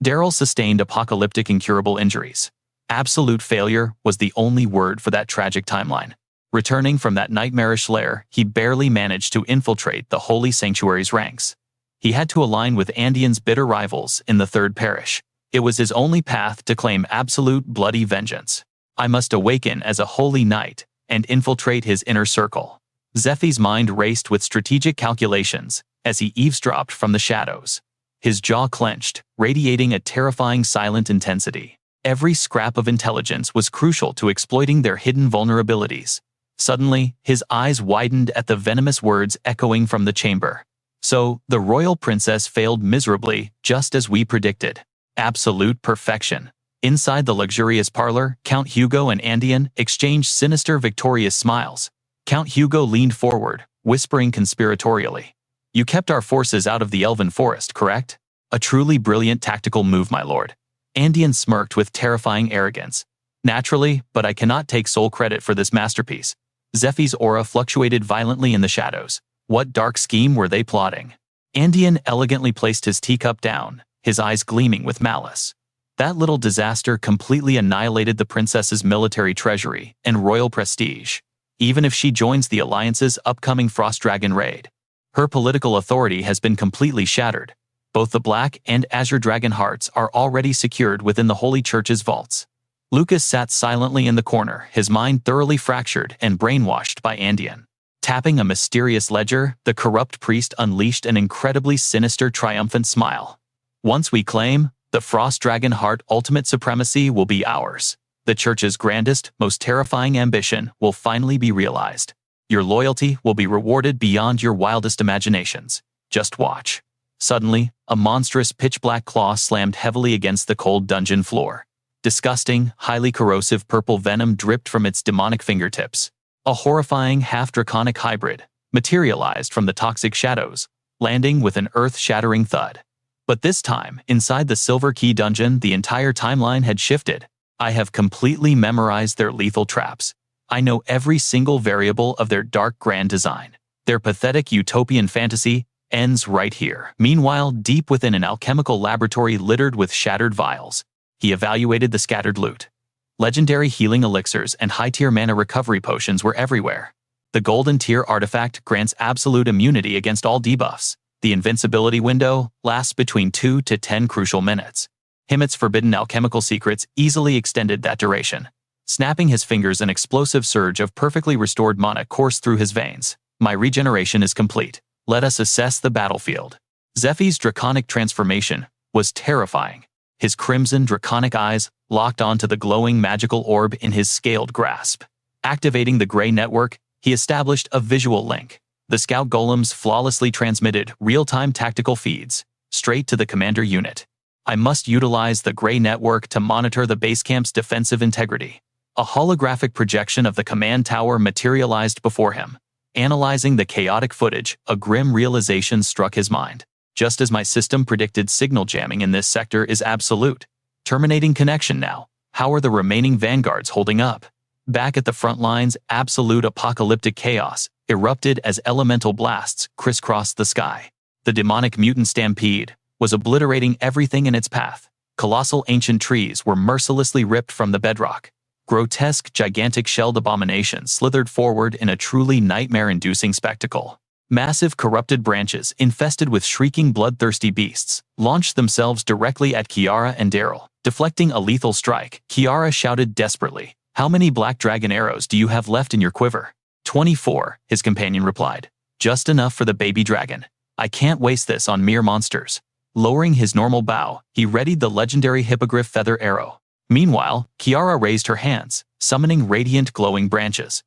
Daryl sustained apocalyptic incurable injuries. Absolute failure was the only word for that tragic timeline. Returning from that nightmarish lair, he barely managed to infiltrate the Holy Sanctuary's ranks. He had to align with Andean's bitter rivals in the Third Parish. It was his only path to claim absolute bloody vengeance. I must awaken as a holy knight and infiltrate his inner circle. Zephyr's mind raced with strategic calculations as he eavesdropped from the shadows. His jaw clenched, radiating a terrifying silent intensity. Every scrap of intelligence was crucial to exploiting their hidden vulnerabilities. Suddenly, his eyes widened at the venomous words echoing from the chamber. So, the royal princess failed miserably, just as we predicted. Absolute perfection. Inside the luxurious parlor, Count Hugo and Andean exchanged sinister, victorious smiles. Count Hugo leaned forward, whispering conspiratorially, "You kept our forces out of the Elven Forest, correct? A truly brilliant tactical move, my lord." Andean smirked with terrifying arrogance. "Naturally, but I cannot take sole credit for this masterpiece." Zephyr's aura fluctuated violently in the shadows. What dark scheme were they plotting? Andean elegantly placed his teacup down, his eyes gleaming with malice. That little disaster completely annihilated the princess's military treasury and royal prestige. Even if she joins the Alliance's upcoming Frost Dragon raid, her political authority has been completely shattered. Both the Black and Azure Dragon hearts are already secured within the Holy Church's vaults. Lucas sat silently in the corner, his mind thoroughly fractured and brainwashed by Andean. Tapping a mysterious ledger, the corrupt priest unleashed an incredibly sinister, triumphant smile. "Once we claim the Frost Dragon Heart, ultimate supremacy will be ours. The Church's grandest, most terrifying ambition will finally be realized. Your loyalty will be rewarded beyond your wildest imaginations. Just watch." Suddenly, a monstrous pitch-black claw slammed heavily against the cold dungeon floor. Disgusting, highly corrosive purple venom dripped from its demonic fingertips. A horrifying, half-draconic hybrid materialized from the toxic shadows, landing with an earth-shattering thud. But this time, inside the Silver Key dungeon, the entire timeline had shifted. I have completely memorized their lethal traps. I know every single variable of their dark grand design. Their pathetic utopian fantasy ends right here. Meanwhile, deep within an alchemical laboratory littered with shattered vials, He evaluated the scattered loot. Legendary healing elixirs and high-tier mana recovery potions were everywhere. The golden tier artifact grants absolute immunity against all debuffs. The invincibility window lasts between 2 to 10 crucial minutes. Himmet's forbidden alchemical secrets easily extended that duration. Snapping his fingers, an explosive surge of perfectly restored mana coursed through his veins. My regeneration is complete. Let us assess the battlefield. Zephyr's draconic transformation was terrifying. His crimson draconic eyes locked onto the glowing magical orb in his scaled grasp. Activating the Grey Network, he established a visual link. The scout golems flawlessly transmitted real-time tactical feeds straight to the commander unit. I must utilize the Grey Network to monitor the base camp's defensive integrity. A holographic projection of the command tower materialized before him. Analyzing the chaotic footage, a grim realization struck his mind. Just as my system predicted, signal jamming in this sector is absolute. Terminating connection now. How are the remaining vanguards holding up? Back at the front lines, absolute apocalyptic chaos erupted as elemental blasts crisscrossed the sky. The demonic mutant stampede was obliterating everything in its path. Colossal ancient trees were mercilessly ripped from the bedrock. Grotesque, gigantic shelled abominations slithered forward in a truly nightmare-inducing spectacle. Massive corrupted branches, infested with shrieking bloodthirsty beasts, launched themselves directly at Kiara and Daryl. Deflecting a lethal strike, Kiara shouted desperately, "How many black dragon arrows do you have left in your quiver?" 24, his companion replied. "Just enough for the baby dragon. I can't waste this on mere monsters." Lowering his normal bow, he readied the legendary hippogriff feather arrow. Meanwhile, Kiara raised her hands, summoning radiant glowing branches.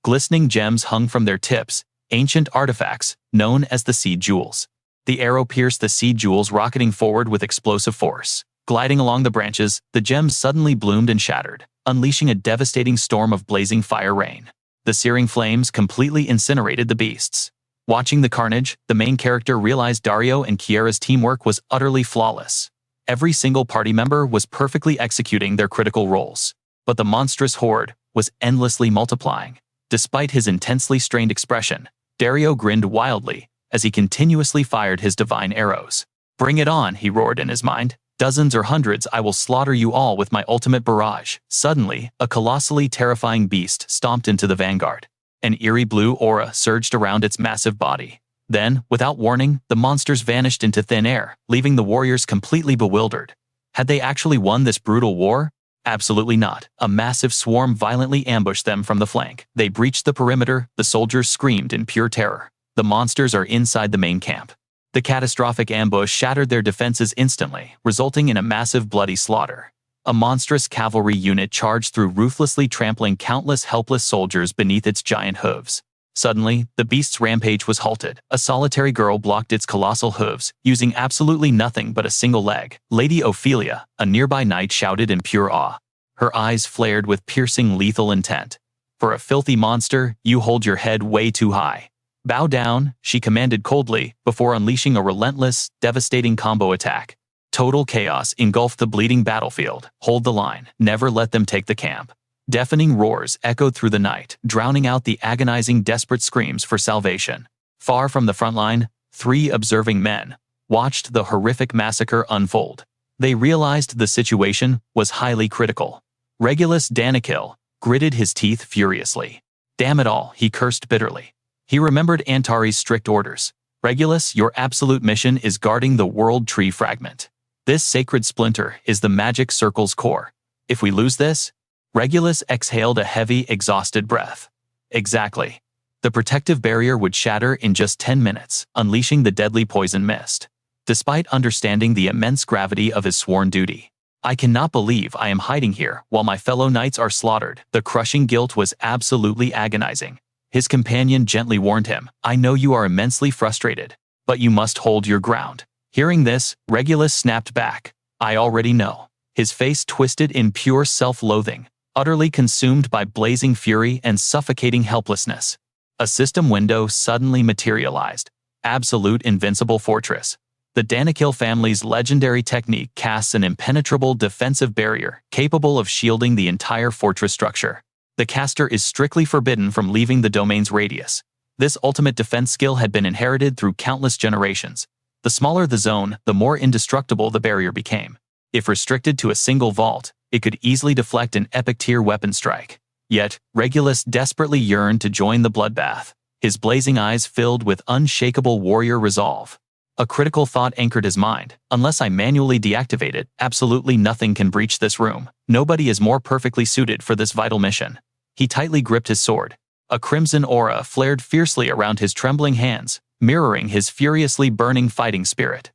Glistening gems hung from their tips, ancient artifacts known as the seed jewels. The arrow pierced the seed jewels, rocketing forward with explosive force. Gliding along the branches, the gems suddenly bloomed and shattered, unleashing a devastating storm of blazing fire rain. The searing flames completely incinerated the beasts. Watching the carnage, the main character realized Dario and Kiara's teamwork was utterly flawless. Every single party member was perfectly executing their critical roles. But the monstrous horde was endlessly multiplying. Despite his intensely strained expression, Dario grinned wildly as he continuously fired his divine arrows. "Bring it on," he roared in his mind. "Dozens or hundreds, I will slaughter you all with my ultimate barrage." Suddenly, a colossally terrifying beast stomped into the vanguard. An eerie blue aura surged around its massive body. Then, without warning, the monsters vanished into thin air, leaving the warriors completely bewildered. Had they actually won this brutal war? Absolutely not. A massive swarm violently ambushed them from the flank. They breached the perimeter, the soldiers screamed in pure terror. The monsters are inside the main camp. The catastrophic ambush shattered their defenses instantly, resulting in a massive bloody slaughter. A monstrous cavalry unit charged through, ruthlessly trampling countless helpless soldiers beneath its giant hooves. Suddenly, the beast's rampage was halted. A solitary girl blocked its colossal hooves, using absolutely nothing but a single leg. Lady Ophelia, a nearby knight, shouted in pure awe. Her eyes flared with piercing, lethal intent. "For a filthy monster, you hold your head way too high. Bow down," she commanded coldly, before unleashing a relentless, devastating combo attack. Total chaos engulfed the bleeding battlefield. "Hold the line. Never let them take the camp." Deafening roars echoed through the night, drowning out the agonizing, desperate screams for salvation. Far from the front line, 3 observing men watched the horrific massacre unfold. They realized the situation was highly critical. Regulus Danakil gritted his teeth furiously. "Damn it all," he cursed bitterly. He remembered Antari's strict orders. "Regulus, your absolute mission is guarding the World Tree Fragment. This sacred splinter is the magic circle's core. If we lose this..." Regulus exhaled a heavy, exhausted breath. Exactly. The protective barrier would shatter in just 10 minutes, unleashing the deadly poison mist. Despite understanding the immense gravity of his sworn duty, "I cannot believe I am hiding here while my fellow knights are slaughtered." The crushing guilt was absolutely agonizing. His companion gently warned him, "I know you are immensely frustrated, but you must hold your ground." Hearing this, Regulus snapped back. "I already know." His face twisted in pure self-loathing, utterly consumed by blazing fury and suffocating helplessness. A system window suddenly materialized. Absolute invincible fortress. The Danakil family's legendary technique casts an impenetrable defensive barrier capable of shielding the entire fortress structure. The caster is strictly forbidden from leaving the domain's radius. This ultimate defense skill had been inherited through countless generations. The smaller the zone, the more indestructible the barrier became. If restricted to a single vault, it could easily deflect an epic-tier weapon strike. Yet, Regulus desperately yearned to join the bloodbath, his blazing eyes filled with unshakable warrior resolve. A critical thought anchored his mind. Unless I manually deactivate it, absolutely nothing can breach this room. Nobody is more perfectly suited for this vital mission. He tightly gripped his sword. A crimson aura flared fiercely around his trembling hands, mirroring his furiously burning fighting spirit.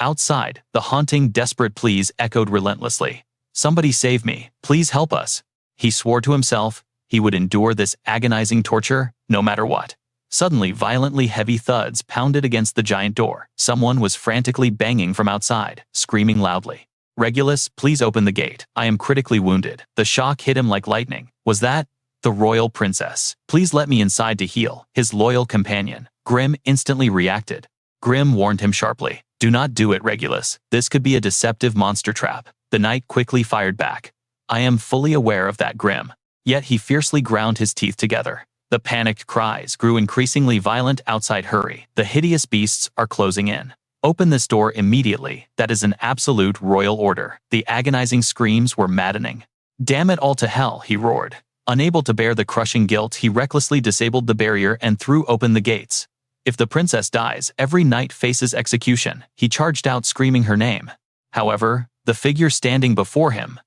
Outside, the haunting, desperate pleas echoed relentlessly. "Somebody save me, please help us." He swore to himself he would endure this agonizing torture, no matter what. Suddenly, violently heavy thuds pounded against the giant door. Someone was frantically banging from outside, screaming loudly. "Regulus, please open the gate. I am critically wounded." The shock hit him like lightning. Was that the royal princess? "Please let me inside to heal." His loyal companion, Grim, instantly reacted. Grim warned him sharply. "Do not do it, Regulus. This could be a deceptive monster trap." The knight quickly fired back. "I am fully aware of that, Grim." Yet he fiercely ground his teeth together. The panicked cries grew increasingly violent outside. "Hurry. The hideous beasts are closing in. Open this door immediately. That is an absolute royal order." The agonizing screams were maddening. "Damn it all to hell," he roared. Unable to bear the crushing guilt, he recklessly disabled the barrier and threw open the gates. "If the princess dies, every knight faces execution." He charged out, screaming her name. However, the figure standing before him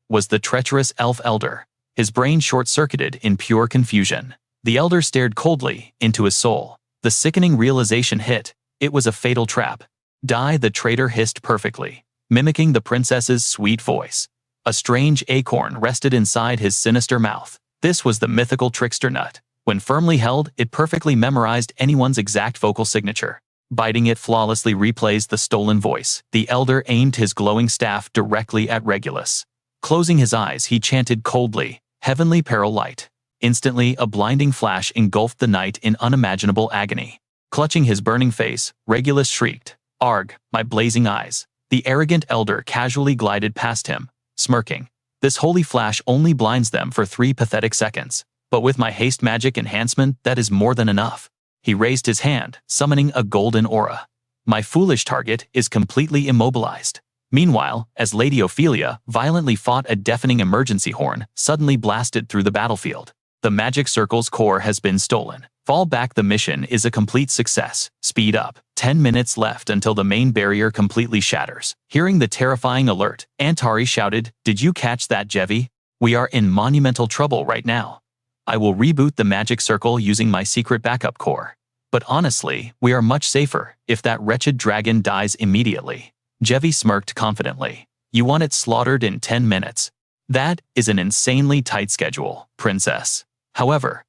was the treacherous elf elder. His brain short-circuited in pure confusion. The elder stared coldly into his soul. The sickening realization hit. It was a fatal trap. "Die," the traitor hissed perfectly, mimicking the princess's sweet voice. A strange acorn rested inside his sinister mouth. This was the mythical trickster nut. When firmly held, it perfectly memorized anyone's exact vocal signature. Biting it flawlessly replays the stolen voice. The elder aimed his glowing staff directly at Regulus. Closing his eyes, he chanted coldly, "Heavenly peril light." Instantly, a blinding flash engulfed the knight in unimaginable agony. Clutching his burning face, Regulus shrieked, "Arg, my blazing eyes." The arrogant elder casually glided past him, smirking. "This holy flash only blinds them for 3 pathetic seconds. But with my haste magic enhancement, that is more than enough." He raised his hand, summoning a golden aura. "My foolish target is completely immobilized." Meanwhile, as Lady Ophelia violently fought, a deafening emergency horn suddenly blasted through the battlefield. "The magic circle's core has been stolen. Fall back. The mission is a complete success. Speed up. 10 minutes left until the main barrier completely shatters." Hearing the terrifying alert, Antari shouted, "Did you catch that, Jevi? We are in monumental trouble right now. I will reboot the magic circle using my secret backup core. But honestly, we are much safer if that wretched dragon dies immediately." Jevi smirked confidently. "You want it slaughtered in 10 minutes. That is an insanely tight schedule, princess." However,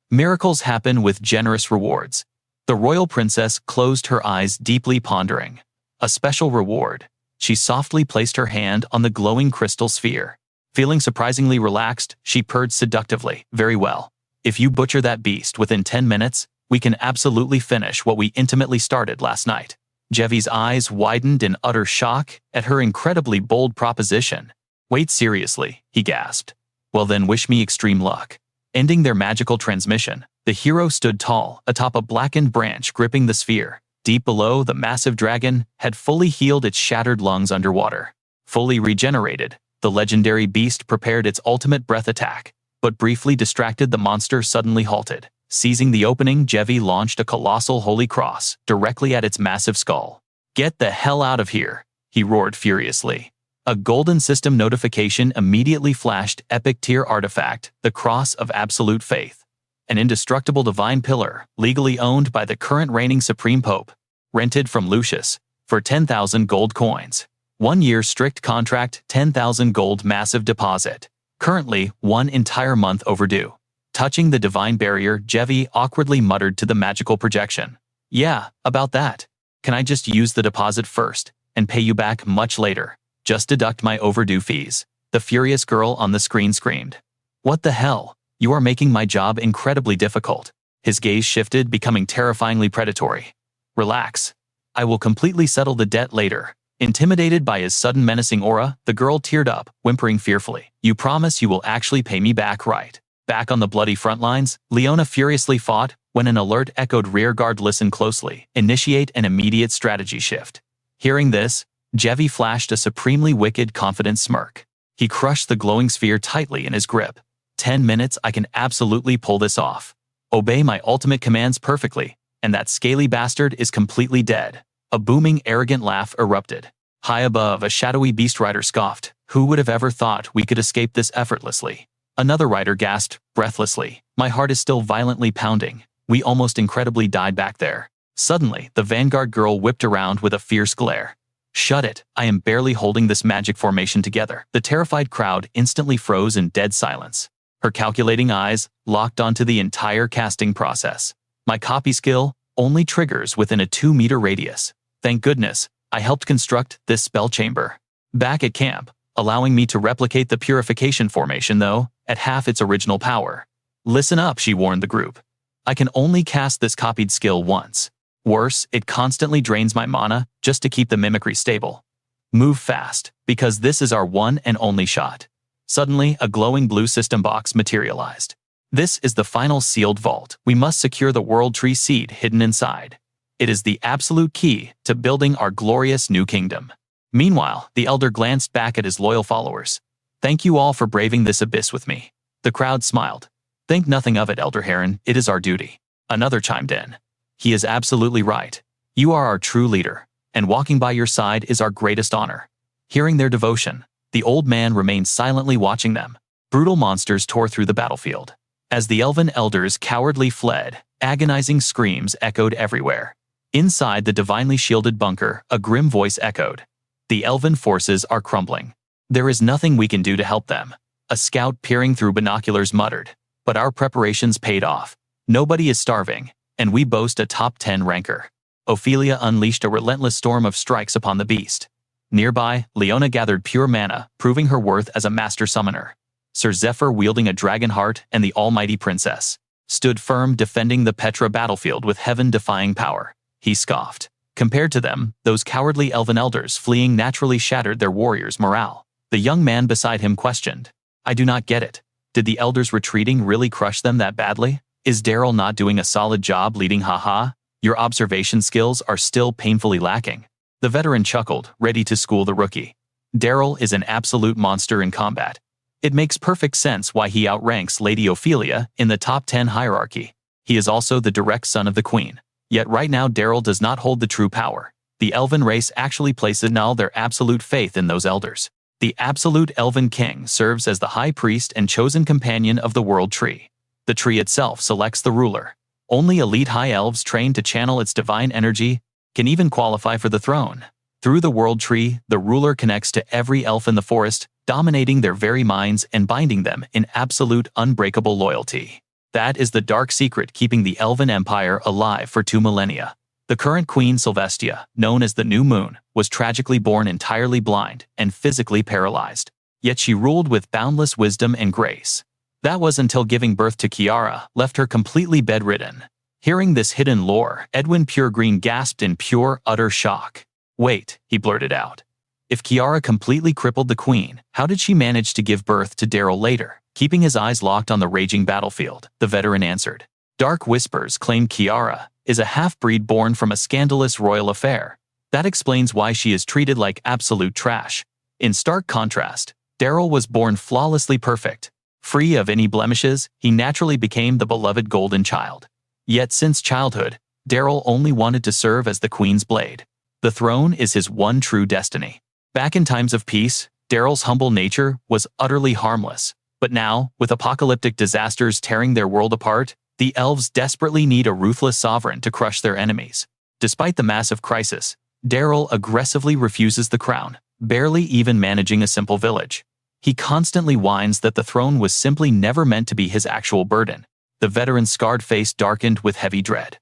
miracles happen with generous rewards. The royal princess closed her eyes, deeply pondering. A special reward. She softly placed her hand on the glowing crystal sphere. Feeling surprisingly relaxed, she purred seductively. "Very well. If you butcher that beast within 10 minutes, we can absolutely finish what we intimately started last night." Jevi's eyes widened in utter shock at her incredibly bold proposition. "Wait, seriously?" he gasped. "Well then, wish me extreme luck." Ending their magical transmission, the hero stood tall atop a blackened branch, gripping the sphere. Deep below, the massive dragon had fully healed its shattered lungs underwater. Fully regenerated, the legendary beast prepared its ultimate breath attack, but briefly distracted, the monster suddenly halted. Seizing the opening, Jevi launched a colossal holy cross directly at its massive skull. "Get the hell out of here!" he roared furiously. A golden system notification immediately flashed. Epic tier artifact, the Cross of Absolute Faith. An indestructible divine pillar, legally owned by the current reigning Supreme Pope. Rented from Lucius for 10,000 gold coins. 1 year strict contract, 10,000 gold massive deposit. Currently, 1 entire month overdue. Touching the divine barrier, Jevi awkwardly muttered to the magical projection. "Yeah, about that. Can I just use the deposit first and pay you back much later? Just deduct my overdue fees." The furious girl on the screen screamed. "What the hell? You are making my job incredibly difficult." His gaze shifted, becoming terrifyingly predatory. "Relax. I will completely settle the debt later." Intimidated by his sudden menacing aura, the girl teared up, whimpering fearfully. "You promise you will actually pay me back, right?" Back on the bloody front lines, Leona furiously fought when an alert echoed. "Rearguard, listen closely. Initiate an immediate strategy shift." Hearing this, Jevi flashed a supremely wicked, confident smirk. He crushed the glowing sphere tightly in his grip. 10 minutes, I can absolutely pull this off. Obey my ultimate commands perfectly, and that scaly bastard is completely dead. A booming, arrogant laugh erupted. High above, a shadowy beast rider scoffed. Who would have ever thought we could escape this effortlessly? Another rider gasped, breathlessly. My heart is still violently pounding. We almost incredibly died back there. Suddenly, the vanguard girl whipped around with a fierce glare. Shut it, I am barely holding this magic formation together. The terrified crowd instantly froze in dead silence. Her calculating eyes locked onto the entire casting process. My copy skill only triggers within a 2-meter radius. Thank goodness, I helped construct this spell chamber. Back at camp, allowing me to replicate the purification formation though, at half its original power. Listen up, she warned the group. I can only cast this copied skill once. Worse, it constantly drains my mana just to keep the mimicry stable. Move fast, because this is our one and only shot. Suddenly, a glowing blue system box materialized. This is the final sealed vault. We must secure the world tree seed hidden inside. It is the absolute key to building our glorious new kingdom. Meanwhile, the elder glanced back at his loyal followers. Thank you all for braving this abyss with me. The crowd smiled. Think nothing of it, Elder Heron, it is our duty. Another chimed in. He is absolutely right. You are our true leader, and walking by your side is our greatest honor. Hearing their devotion, the old man remained silently watching them. Brutal monsters tore through the battlefield. As the elven elders cowardly fled, agonizing screams echoed everywhere. Inside the divinely shielded bunker, a grim voice echoed. The elven forces are crumbling. There is nothing we can do to help them. A scout peering through binoculars muttered. But our preparations paid off. Nobody is starving, and we boast a top 10 ranker. Ophelia unleashed a relentless storm of strikes upon the beast. Nearby, Leona gathered pure mana, proving her worth as a master summoner. Sir Zephyr, wielding a dragon heart, and the almighty princess, stood firm defending the Petra battlefield with heaven-defying power. He scoffed. Compared to them, those cowardly elven elders fleeing naturally shattered their warriors' morale. The young man beside him questioned. I do not get it. Did the elders retreating really crush them that badly? Is Daryl not doing a solid job leading? Haha, your observation skills are still painfully lacking. The veteran chuckled, ready to school the rookie. Daryl is an absolute monster in combat. It makes perfect sense why he outranks Lady Ophelia in the top 10 hierarchy. He is also the direct son of the queen. Yet right now Daryl does not hold the true power. The elven race actually places now their absolute faith in those elders. The absolute elven king serves as the high priest and chosen companion of the world tree. The tree itself selects the ruler. Only elite high elves trained to channel its divine energy can even qualify for the throne. Through the world tree, the ruler connects to every elf in the forest, dominating their very minds and binding them in absolute unbreakable loyalty. That is the dark secret keeping the elven empire alive for 2 millennia. The current queen, Sylvestia, known as the New Moon, was tragically born entirely blind and physically paralyzed. Yet she ruled with boundless wisdom and grace. That was until giving birth to Kiara left her completely bedridden. Hearing this hidden lore, Edwin Puregreen gasped in pure, utter shock. Wait, he blurted out. If Kiara completely crippled the queen, how did she manage to give birth to Daryl later? Keeping his eyes locked on the raging battlefield, the veteran answered. Dark whispers claim Kiara is a half-breed born from a scandalous royal affair. That explains why she is treated like absolute trash. In stark contrast, Daryl was born flawlessly perfect. Free of any blemishes, he naturally became the beloved golden child. Yet since childhood, Daryl only wanted to serve as the queen's blade. The throne is his one true destiny. Back in times of peace, Daryl's humble nature was utterly harmless. But now, with apocalyptic disasters tearing their world apart, the elves desperately need a ruthless sovereign to crush their enemies. Despite the massive crisis, Daryl aggressively refuses the crown, barely even managing a simple village. He constantly whines that the throne was simply never meant to be his actual burden. The veteran's scarred face darkened with heavy dread.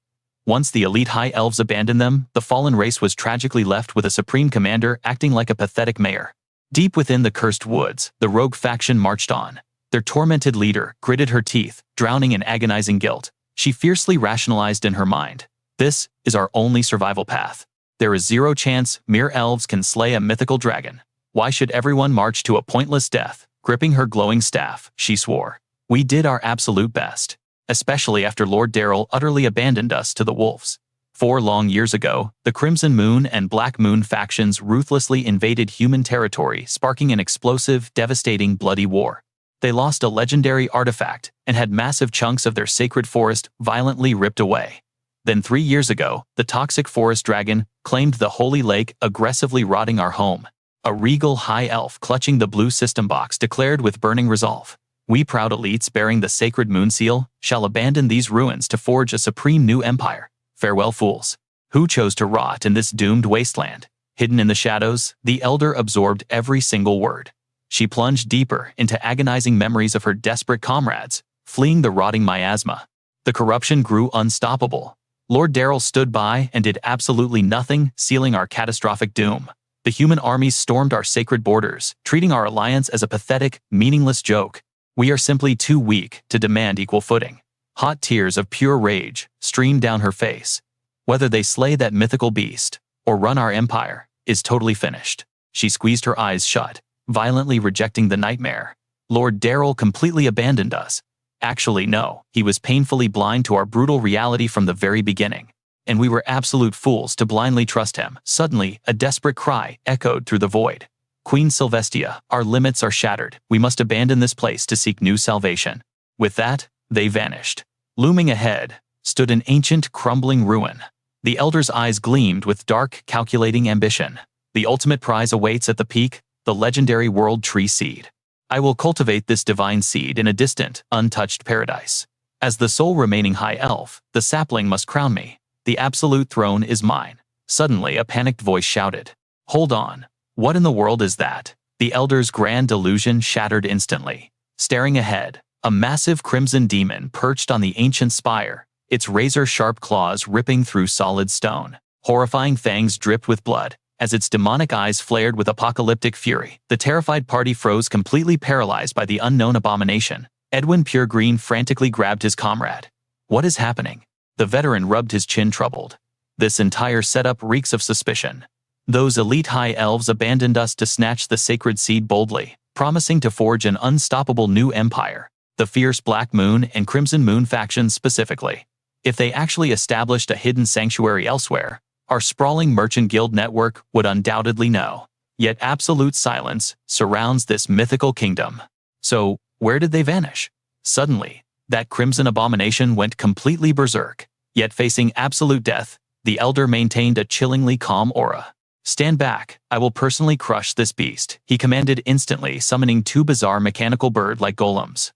Once the elite high elves abandoned them, the fallen race was tragically left with a supreme commander acting like a pathetic mayor. Deep within the cursed woods, the rogue faction marched on. Their tormented leader gritted her teeth, drowning in agonizing guilt. She fiercely rationalized in her mind. This is our only survival path. There is zero chance mere elves can slay a mythical dragon. Why should everyone march to a pointless death? Gripping her glowing staff, she swore. We did our absolute best. Especially after Lord Daryl utterly abandoned us to the wolves. 4 long years ago, the Crimson Moon and Black Moon factions ruthlessly invaded human territory, sparking an explosive, devastating, bloody war. They lost a legendary artifact and had massive chunks of their sacred forest violently ripped away. Then 3 years ago, the toxic forest dragon claimed the holy lake, aggressively rotting our home. A regal high elf clutching the blue system box declared with burning resolve, "We proud elites bearing the sacred moon seal shall abandon these ruins to forge a supreme new empire. Farewell, fools, who chose to rot in this doomed wasteland." Hidden in the shadows, the elder absorbed every single word. She plunged deeper into agonizing memories of her desperate comrades, fleeing the rotting miasma. The corruption grew unstoppable. Lord Darrell stood by and did absolutely nothing, sealing our catastrophic doom. The human armies stormed our sacred borders, treating our alliance as a pathetic, meaningless joke. We are simply too weak to demand equal footing. Hot tears of pure rage streamed down her face. Whether they slay that mythical beast or run our empire is totally finished. She squeezed her eyes shut, violently rejecting the nightmare. Lord Darrell completely abandoned us. Actually, no, he was painfully blind to our brutal reality from the very beginning. And we were absolute fools to blindly trust him. Suddenly, a desperate cry echoed through the void. "Queen Sylvestia, our limits are shattered. We must abandon this place to seek new salvation." With that, they vanished. Looming ahead stood an ancient, crumbling ruin. The elder's eyes gleamed with dark, calculating ambition. "The ultimate prize awaits at the peak, the legendary world tree seed. I will cultivate this divine seed in a distant, untouched paradise. As the sole remaining high elf, the sapling must crown me. The absolute throne is mine." Suddenly, a panicked voice shouted, "Hold on. What in the world is that?" The elder's grand illusion shattered instantly. Staring ahead, a massive crimson demon perched on the ancient spire, its razor-sharp claws ripping through solid stone. Horrifying fangs dripped with blood. As its demonic eyes flared with apocalyptic fury, the terrified party froze, completely paralyzed by the unknown abomination. Edwin Puregreen frantically grabbed his comrade. "What is happening?" The veteran rubbed his chin, troubled. "This entire setup reeks of suspicion. Those elite high elves abandoned us to snatch the sacred seed boldly, promising to forge an unstoppable new empire. The fierce Black Moon and Crimson Moon factions specifically. If they actually established a hidden sanctuary elsewhere, our sprawling merchant guild network would undoubtedly know. Yet absolute silence surrounds this mythical kingdom. So, where did they vanish?" Suddenly, that crimson abomination went completely berserk. Yet facing absolute death, the elder maintained a chillingly calm aura. "Stand back, I will personally crush this beast," he commanded, instantly summoning 2 bizarre mechanical bird-like golems.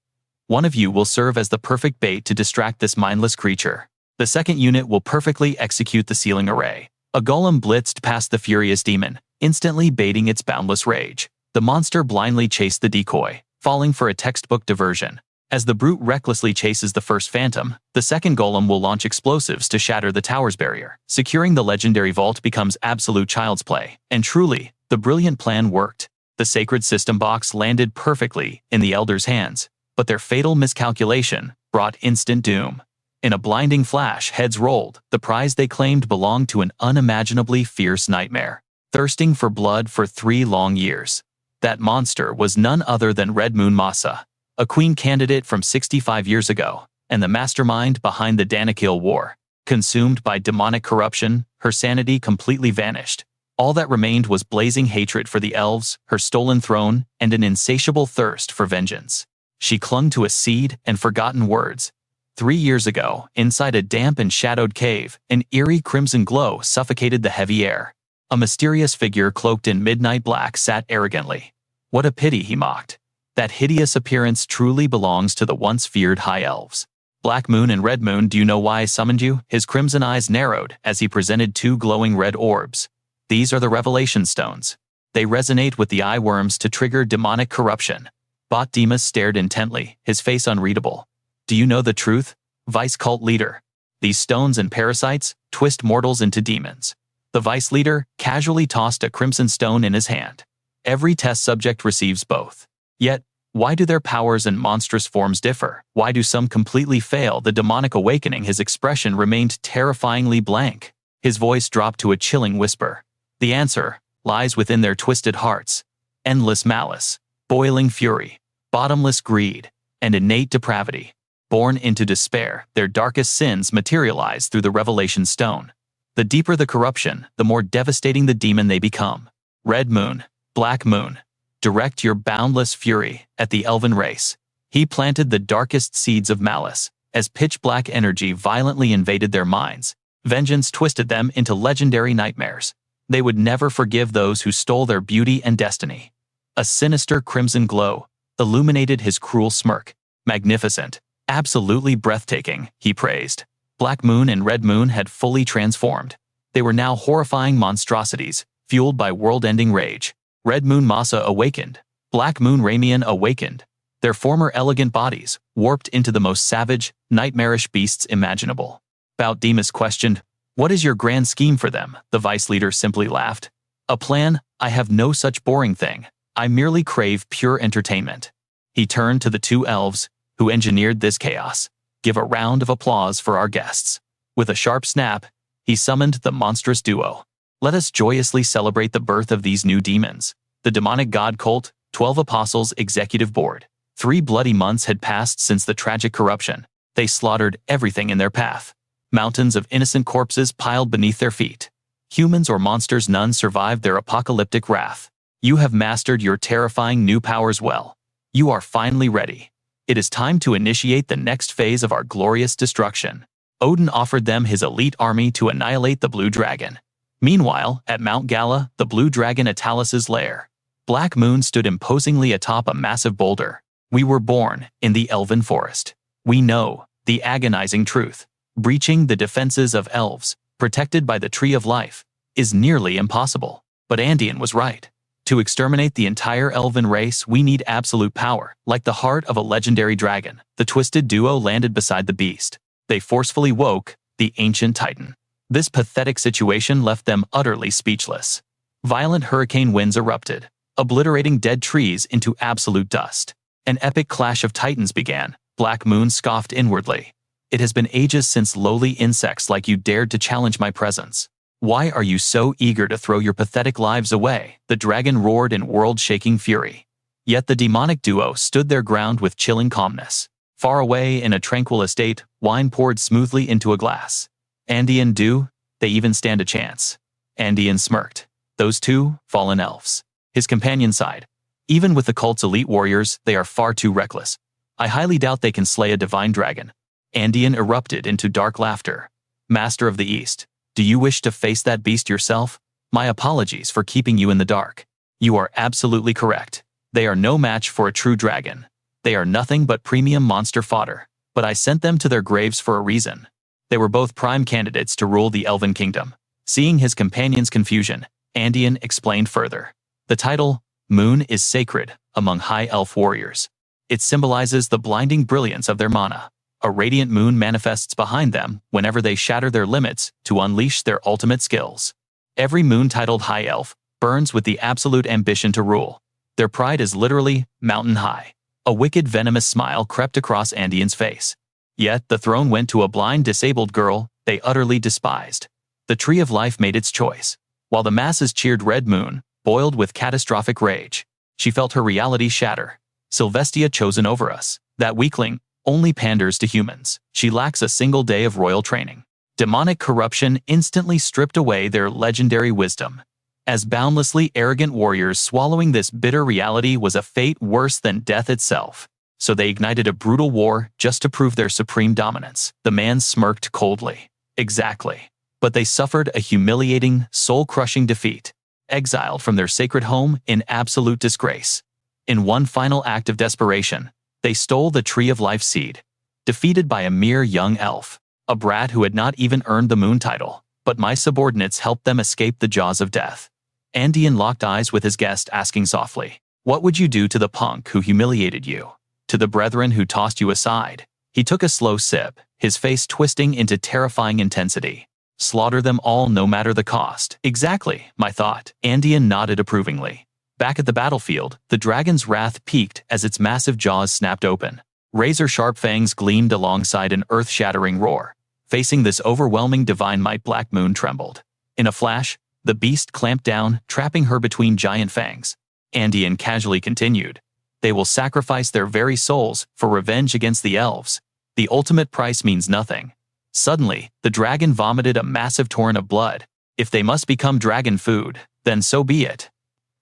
"One of you will serve as the perfect bait to distract this mindless creature. The second unit will perfectly execute the sealing array." A golem blitzed past the furious demon, instantly baiting its boundless rage. The monster blindly chased the decoy, falling for a textbook diversion. As the brute recklessly chases the first phantom, the second golem will launch explosives to shatter the tower's barrier. Securing the legendary vault becomes absolute child's play. And truly, the brilliant plan worked. The sacred system box landed perfectly in the elder's hands, but their fatal miscalculation brought instant doom. In a blinding flash, heads rolled. The prize they claimed belonged to an unimaginably fierce nightmare, thirsting for blood for 3 long years. That monster was none other than Red Moon Masa, a queen candidate from 65 years ago, and the mastermind behind the Danakil War. Consumed by demonic corruption, her sanity completely vanished. All that remained was blazing hatred for the elves, her stolen throne, and an insatiable thirst for vengeance. She clung to a seed and forgotten words. 3 years ago, inside a damp and shadowed cave, an eerie crimson glow suffocated the heavy air. A mysterious figure cloaked in midnight black sat arrogantly. "What a pity," he mocked. "That hideous appearance truly belongs to the once feared high elves. Black Moon and Red Moon, do you know why I summoned you?" His crimson eyes narrowed as he presented 2 glowing red orbs. "These are the Revelation Stones. They resonate with the eye worms to trigger demonic corruption." Bot Demas stared intently, his face unreadable. "Do you know the truth, Vice Cult Leader? These stones and parasites twist mortals into demons." The Vice Leader casually tossed a crimson stone in his hand. "Every test subject receives both. Yet, why do their powers and monstrous forms differ? Why do some completely fail the demonic awakening?" His expression remained terrifyingly blank. His voice dropped to a chilling whisper. "The answer lies within their twisted hearts. Endless malice, boiling fury, bottomless greed, and innate depravity. Born into despair, their darkest sins materialize through the Revelation Stone. The deeper the corruption, the more devastating the demon they become. Red Moon, Black Moon, direct your boundless fury at the elven race. He planted the darkest seeds of malice. As pitch-black energy violently invaded their minds, vengeance twisted them into legendary nightmares. They would never forgive those who stole their beauty and destiny. A sinister crimson glow illuminated his cruel smirk. Magnificent, absolutely breathtaking, he praised. Black Moon and Red Moon had fully transformed. They were now horrifying monstrosities, fueled by world-ending rage. Red Moon Masa awakened. Black Moon Ramian awakened. Their former elegant bodies warped into the most savage, nightmarish beasts imaginable. Bout Demas questioned, "What is your grand scheme for them?" The vice leader simply laughed. "A plan? I have no such boring thing. I merely crave pure entertainment." He turned to the two elves, who engineered this chaos. "Give a round of applause for our guests." With a sharp snap, he summoned the monstrous duo. "Let us joyously celebrate the birth of these new demons." The demonic god cult, 12 Apostles Executive Board. 3 bloody months had passed since the tragic corruption. They slaughtered everything in their path. Mountains of innocent corpses piled beneath their feet. Humans or monsters, none survived their apocalyptic wrath. You have mastered your terrifying new powers well. You are finally ready. It is time to initiate the next phase of our glorious destruction. Odin offered them his elite army to annihilate the Blue Dragon. Meanwhile, at Mount Gala, the Blue Dragon Atalus's lair, Black Moon stood imposingly atop a massive boulder. We were born in the elven forest. We know the agonizing truth. Breaching the defenses of elves, protected by the Tree of Life, is nearly impossible. But Andean was right. To exterminate the entire elven race, we need absolute power, like the heart of a legendary dragon. The twisted duo landed beside the beast. They forcefully woke the ancient titan. This pathetic situation left them utterly speechless. Violent hurricane winds erupted, obliterating dead trees into absolute dust. An epic clash of titans began. Black Moon scoffed inwardly. "It has been ages since lowly insects like you dared to challenge my presence. Why are you so eager to throw your pathetic lives away?" The dragon roared in world-shaking fury. Yet the demonic duo stood their ground with chilling calmness. Far away in a tranquil estate, wine poured smoothly into a glass. "Andean, do they even stand a chance?" Andean smirked. "Those two fallen elves." His companion sighed. "Even with the cult's elite warriors, they are far too reckless. I highly doubt they can slay a divine dragon." Andean erupted into dark laughter. "Master of the East, do you wish to face that beast yourself? My apologies for keeping you in the dark. You are absolutely correct. They are no match for a true dragon. They are nothing but premium monster fodder. But I sent them to their graves for a reason. They were both prime candidates to rule the Elven Kingdom." Seeing his companion's confusion, Andean explained further. "The title, Moon, is sacred among high elf warriors. It symbolizes the blinding brilliance of their mana. A radiant moon manifests behind them whenever they shatter their limits to unleash their ultimate skills. Every moon titled High Elf burns with the absolute ambition to rule. Their pride is literally mountain high." A wicked, venomous smile crept across Andean's face. Yet the throne went to a blind, disabled girl they utterly despised. The Tree of Life made its choice. While the masses cheered, Red Moon boiled with catastrophic rage. She felt her reality shatter. "Sylvestia chosen over us. That weakling only panders to humans. She lacks a single day of royal training." Demonic corruption instantly stripped away their legendary wisdom. As boundlessly arrogant warriors, swallowing this bitter reality was a fate worse than death itself. So they ignited a brutal war just to prove their supreme dominance. The man smirked coldly. "Exactly. But they suffered a humiliating, soul-crushing defeat. Exiled from their sacred home in absolute disgrace. In one final act of desperation, they stole the Tree of Life seed. Defeated by a mere young elf. A brat who had not even earned the moon title. But my subordinates helped them escape the jaws of death." Andean locked eyes with his guest, asking softly, "What would you do to the punk who humiliated you? To the brethren who tossed you aside?" He took a slow sip, his face twisting into terrifying intensity. "Slaughter them all, no matter the cost." "Exactly, my thought." Andean nodded approvingly. Back at the battlefield, the dragon's wrath peaked as its massive jaws snapped open. Razor-sharp fangs gleamed alongside an earth-shattering roar. Facing this overwhelming divine might, Black Moon trembled. In a flash, the beast clamped down, trapping her between giant fangs. Andean casually continued. "They will sacrifice their very souls for revenge against the elves. The ultimate price means nothing. Suddenly, the dragon vomited a massive torrent of blood. If they must become dragon food, then so be it.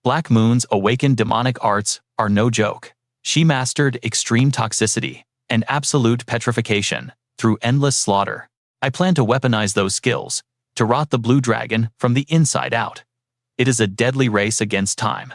Black Moon's awakened demonic arts are no joke. She mastered extreme toxicity and absolute petrification through endless slaughter. I plan to weaponize those skills to rot the blue dragon from the inside out. It is a deadly race against time.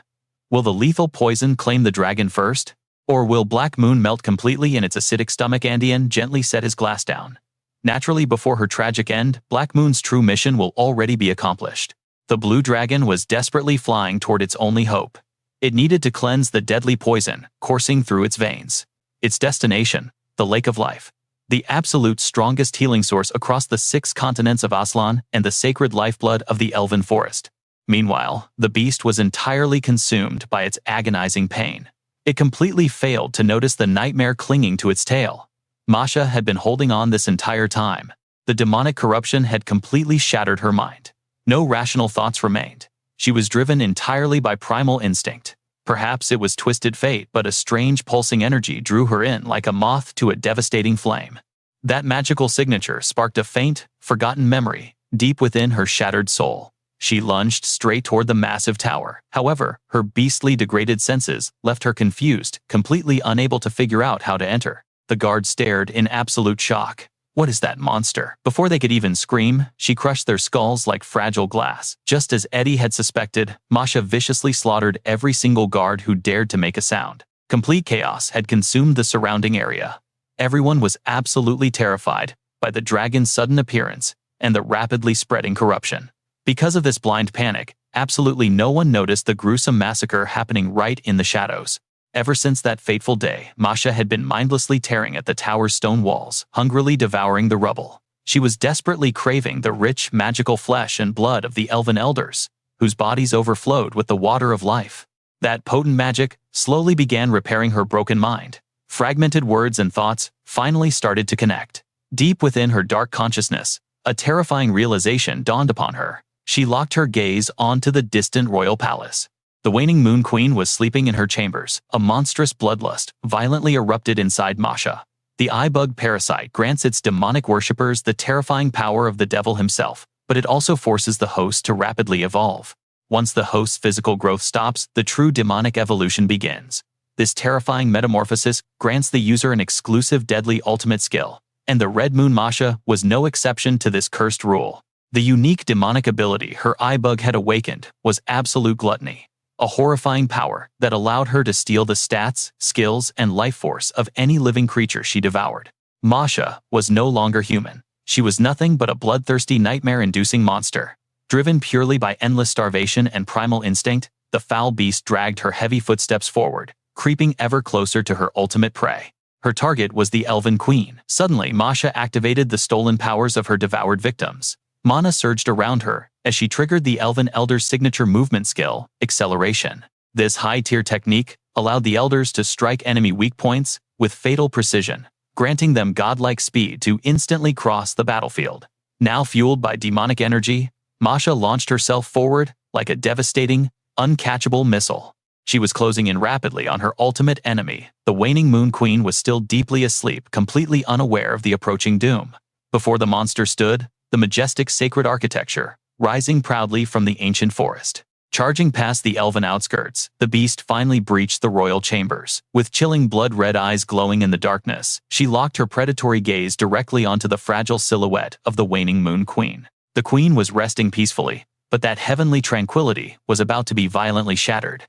Will the lethal poison claim the dragon first? Or will Black Moon melt completely in its acidic stomach? Andean gently set his glass down. Naturally, before her tragic end, Black Moon's true mission will already be accomplished. The blue dragon was desperately flying toward its only hope. It needed to cleanse the deadly poison coursing through its veins. Its destination, the Lake of Life. The absolute strongest healing source across the 6 continents of Aslan and the sacred lifeblood of the elven forest. Meanwhile, the beast was entirely consumed by its agonizing pain. It completely failed to notice the nightmare clinging to its tail. Masha had been holding on this entire time. The demonic corruption had completely shattered her mind. No rational thoughts remained. She was driven entirely by primal instinct. Perhaps it was twisted fate, but a strange pulsing energy drew her in like a moth to a devastating flame. That magical signature sparked a faint, forgotten memory deep within her shattered soul. She lunged straight toward the massive tower. However, her beastly degraded senses left her confused, completely unable to figure out how to enter. The guards stared in absolute shock. What is that monster? Before they could even scream, she crushed their skulls like fragile glass. Just as Eddie had suspected, Masha viciously slaughtered every single guard who dared to make a sound. Complete chaos had consumed the surrounding area. Everyone was absolutely terrified by the dragon's sudden appearance and the rapidly spreading corruption. Because of this blind panic, absolutely no one noticed the gruesome massacre happening right in the shadows. Ever since that fateful day, Masha had been mindlessly tearing at the tower's stone walls, hungrily devouring the rubble. She was desperately craving the rich, magical flesh and blood of the elven elders, whose bodies overflowed with the water of life. That potent magic slowly began repairing her broken mind. Fragmented words and thoughts finally started to connect. Deep within her dark consciousness, a terrifying realization dawned upon her. She locked her gaze onto the distant royal palace. The waning moon queen was sleeping in her chambers. A monstrous bloodlust violently erupted inside Masha. The eye-bug parasite grants its demonic worshippers the terrifying power of the devil himself, but it also forces the host to rapidly evolve. Once the host's physical growth stops, the true demonic evolution begins. This terrifying metamorphosis grants the user an exclusive deadly ultimate skill, and the Red Moon Masha was no exception to this cursed rule. The unique demonic ability her eye-bug had awakened was absolute gluttony. A horrifying power that allowed her to steal the stats, skills, and life force of any living creature she devoured. Masha was no longer human. She was nothing but a bloodthirsty, nightmare-inducing monster. Driven purely by endless starvation and primal instinct, the foul beast dragged her heavy footsteps forward, creeping ever closer to her ultimate prey. Her target was the Elven Queen. Suddenly, Masha activated the stolen powers of her devoured victims. Mana surged around her as she triggered the Elven Elder's signature movement skill, Acceleration. This high-tier technique allowed the Elders to strike enemy weak points with fatal precision, granting them godlike speed to instantly cross the battlefield. Now fueled by demonic energy, Masha launched herself forward like a devastating, uncatchable missile. She was closing in rapidly on her ultimate enemy. The waning Moon Queen was still deeply asleep, completely unaware of the approaching doom. Before the monster stood, the majestic sacred architecture, rising proudly from the ancient forest. Charging past the elven outskirts, the beast finally breached the royal chambers. With chilling blood-red eyes glowing in the darkness, she locked her predatory gaze directly onto the fragile silhouette of the waning Moon Queen. The queen was resting peacefully, but that heavenly tranquility was about to be violently shattered.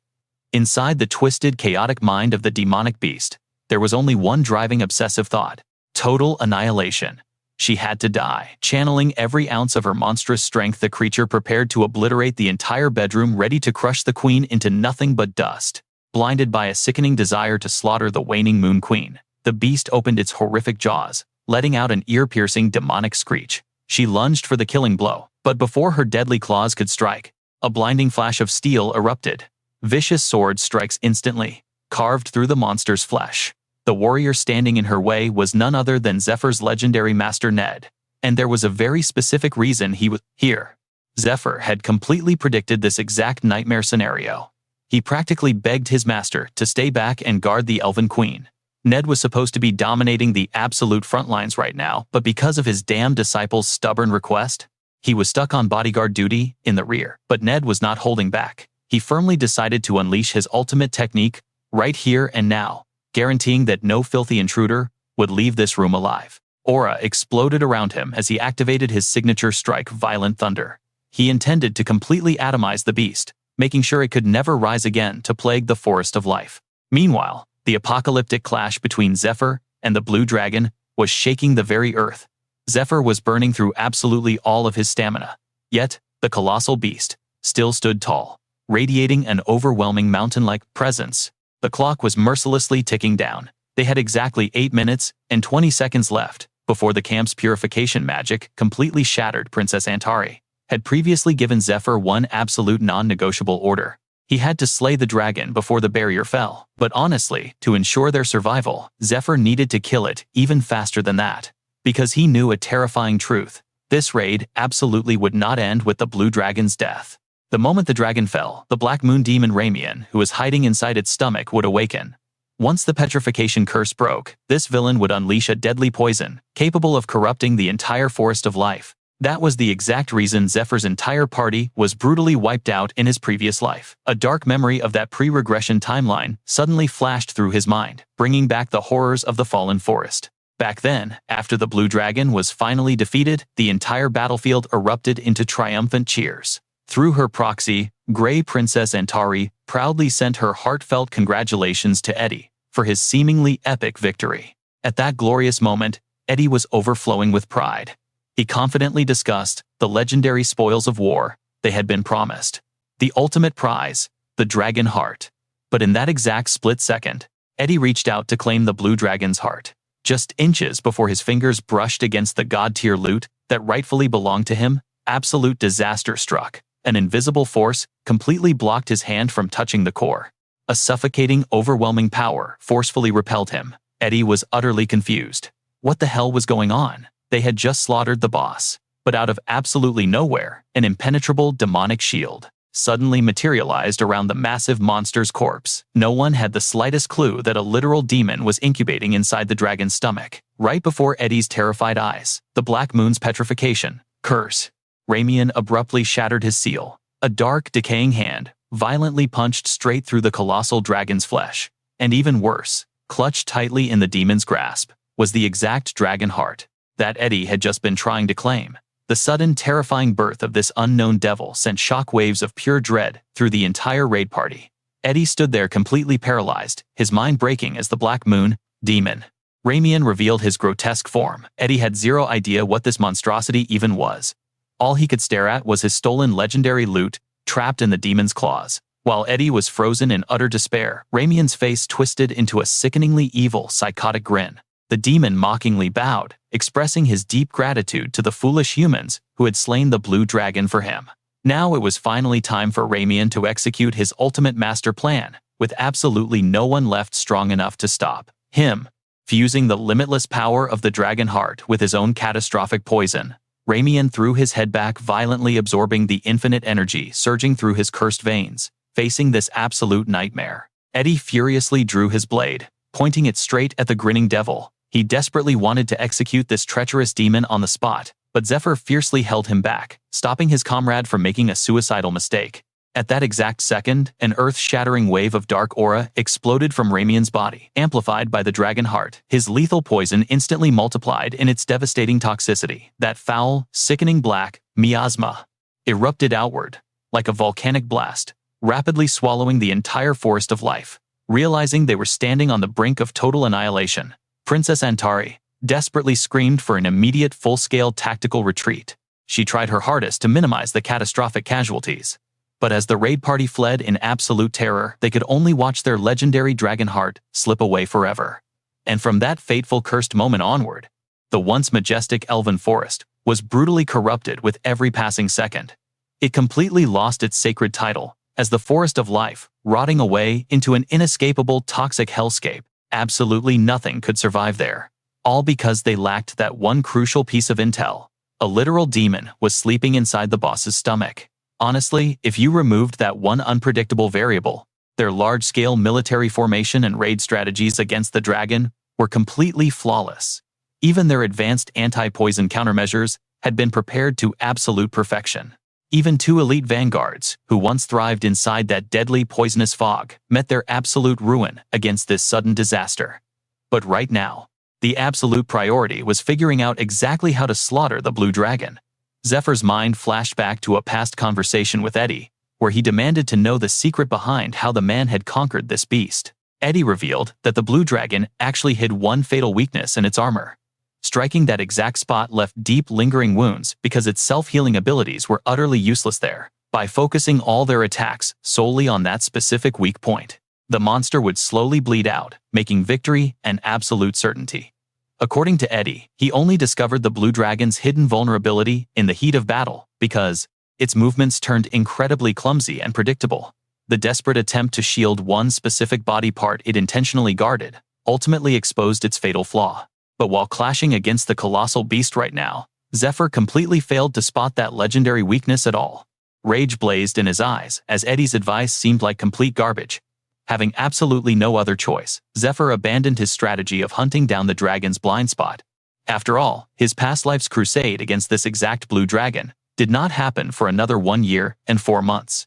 Inside the twisted, chaotic mind of the demonic beast, there was only one driving obsessive thought: total annihilation. She had to die. Channeling every ounce of her monstrous strength, the creature prepared to obliterate the entire bedroom, ready to crush the queen into nothing but dust. Blinded by a sickening desire to slaughter the waning Moon Queen, the beast opened its horrific jaws, letting out an ear-piercing demonic screech. She lunged for the killing blow, but before her deadly claws could strike, a blinding flash of steel erupted. Vicious sword strikes instantly, carved through the monster's flesh. The warrior standing in her way was none other than Zephyr's legendary master Ned, and there was a very specific reason he was here. Zephyr had completely predicted this exact nightmare scenario. He practically begged his master to stay back and guard the Elven Queen. Ned was supposed to be dominating the absolute front lines right now, but because of his damn disciple's stubborn request, he was stuck on bodyguard duty in the rear. But Ned was not holding back. He firmly decided to unleash his ultimate technique right here and now, guaranteeing that no filthy intruder would leave this room alive. Aura exploded around him as he activated his signature strike, Violent Thunder. He intended to completely atomize the beast, making sure it could never rise again to plague the Forest of Life. Meanwhile, the apocalyptic clash between Zephyr and the Blue Dragon was shaking the very earth. Zephyr was burning through absolutely all of his stamina. Yet, the colossal beast still stood tall, radiating an overwhelming mountain-like presence. The clock was mercilessly ticking down. They had exactly 8 minutes and 20 seconds left before the camp's purification magic completely shattered. Princess Antari had previously given Zephyr one absolute non-negotiable order. He had to slay the dragon before the barrier fell. But honestly, to ensure their survival, Zephyr needed to kill it even faster than that. Because he knew a terrifying truth. This raid absolutely would not end with the blue dragon's death. The moment the dragon fell, the Black Moon demon Ramian, who was hiding inside its stomach, would awaken. Once the petrification curse broke, this villain would unleash a deadly poison, capable of corrupting the entire Forest of Life. That was the exact reason Zephyr's entire party was brutally wiped out in his previous life. A dark memory of that pre-regression timeline suddenly flashed through his mind, bringing back the horrors of the fallen forest. Back then, after the blue dragon was finally defeated, the entire battlefield erupted into triumphant cheers. Through her proxy, Grey Princess Antari proudly sent her heartfelt congratulations to Eddie for his seemingly epic victory. At that glorious moment, Eddie was overflowing with pride. He confidently discussed the legendary spoils of war they had been promised. The ultimate prize, the dragon heart. But in that exact split second, Eddie reached out to claim the blue dragon's heart. Just inches before his fingers brushed against the god-tier loot that rightfully belonged to him, absolute disaster struck. An invisible force completely blocked his hand from touching the core. A suffocating, overwhelming power forcefully repelled him. Eddie was utterly confused. What the hell was going on? They had just slaughtered the boss. But out of absolutely nowhere, an impenetrable demonic shield suddenly materialized around the massive monster's corpse. No one had the slightest clue that a literal demon was incubating inside the dragon's stomach. Right before Eddie's terrified eyes, the Black Moon's petrification curse. Ramian abruptly shattered his seal. A dark, decaying hand violently punched straight through the colossal dragon's flesh. And even worse, clutched tightly in the demon's grasp, was the exact dragon heart that Eddie had just been trying to claim. The sudden, terrifying birth of this unknown devil sent shockwaves of pure dread through the entire raid party. Eddie stood there completely paralyzed, his mind breaking as the Black Moon demon Ramian revealed his grotesque form. Eddie had zero idea what this monstrosity even was. All he could stare at was his stolen legendary loot, trapped in the demon's claws. While Eddie was frozen in utter despair, Ramian's face twisted into a sickeningly evil, psychotic grin. The demon mockingly bowed, expressing his deep gratitude to the foolish humans who had slain the blue dragon for him. Now it was finally time for Ramian to execute his ultimate master plan, with absolutely no one left strong enough to stop him. Fusing the limitless power of the dragon heart with his own catastrophic poison, Ramian threw his head back, violently absorbing the infinite energy surging through his cursed veins. Facing this absolute nightmare, Eddie furiously drew his blade, pointing it straight at the grinning devil. He desperately wanted to execute this treacherous demon on the spot, but Zephyr fiercely held him back, stopping his comrade from making a suicidal mistake. At that exact second, an earth-shattering wave of dark aura exploded from Ramian's body, amplified by the dragon heart. His lethal poison instantly multiplied in its devastating toxicity. That foul, sickening black miasma erupted outward, like a volcanic blast, rapidly swallowing the entire Forest of Life. Realizing they were standing on the brink of total annihilation, Princess Antari desperately screamed for an immediate full-scale tactical retreat. She tried her hardest to minimize the catastrophic casualties. But as the raid party fled in absolute terror, they could only watch their legendary dragon heart slip away forever. And from that fateful cursed moment onward, the once majestic elven forest was brutally corrupted with every passing second. It completely lost its sacred title as the Forest of Life, rotting away into an inescapable toxic hellscape. Absolutely nothing could survive there. All because they lacked that one crucial piece of intel. A literal demon was sleeping inside the boss's stomach. Honestly, if you removed that one unpredictable variable, their large-scale military formation and raid strategies against the dragon were completely flawless. Even their advanced anti-poison countermeasures had been prepared to absolute perfection. Even two elite vanguards, who once thrived inside that deadly poisonous fog, met their absolute ruin against this sudden disaster. But right now, the absolute priority was figuring out exactly how to slaughter the blue dragon. Zephyr's mind flashed back to a past conversation with Eddie, where he demanded to know the secret behind how the man had conquered this beast. Eddie revealed that the blue dragon actually hid one fatal weakness in its armor. Striking that exact spot left deep lingering wounds because its self-healing abilities were utterly useless there. By focusing all their attacks solely on that specific weak point, the monster would slowly bleed out, making victory an absolute certainty. According to Eddie, he only discovered the blue dragon's hidden vulnerability in the heat of battle because its movements turned incredibly clumsy and predictable. The desperate attempt to shield one specific body part it intentionally guarded ultimately exposed its fatal flaw. But while clashing against the colossal beast right now, Zephyr completely failed to spot that legendary weakness at all. Rage blazed in his eyes as Eddie's advice seemed like complete garbage. Having absolutely no other choice, Zephyr abandoned his strategy of hunting down the dragon's blind spot. After all, his past life's crusade against this exact blue dragon did not happen for another 1 year and 4 months.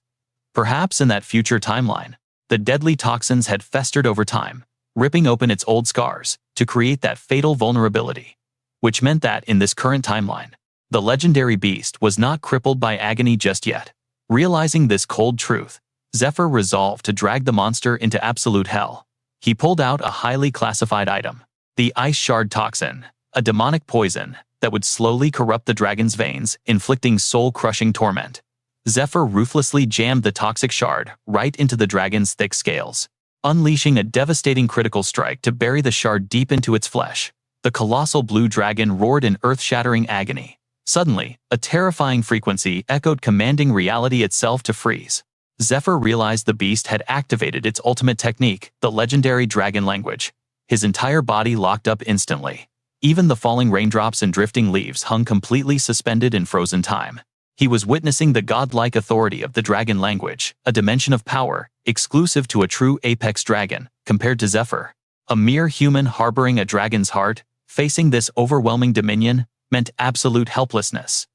Perhaps in that future timeline, the deadly toxins had festered over time, ripping open its old scars to create that fatal vulnerability. Which meant that in this current timeline, the legendary beast was not crippled by agony just yet. Realizing this cold truth, Zephyr resolved to drag the monster into absolute hell. He pulled out a highly classified item, the Ice Shard Toxin, a demonic poison that would slowly corrupt the dragon's veins, inflicting soul-crushing torment. Zephyr ruthlessly jammed the toxic shard right into the dragon's thick scales, unleashing a devastating critical strike to bury the shard deep into its flesh. The colossal blue dragon roared in earth-shattering agony. Suddenly, a terrifying frequency echoed, commanding reality itself to freeze. Zephyr realized the beast had activated its ultimate technique, the legendary dragon language. His entire body locked up instantly. Even the falling raindrops and drifting leaves hung completely suspended in frozen time. He was witnessing the godlike authority of the dragon language, a dimension of power exclusive to a true apex dragon. Compared to Zephyr, a mere human harboring a dragon's heart, facing this overwhelming dominion meant absolute helplessness.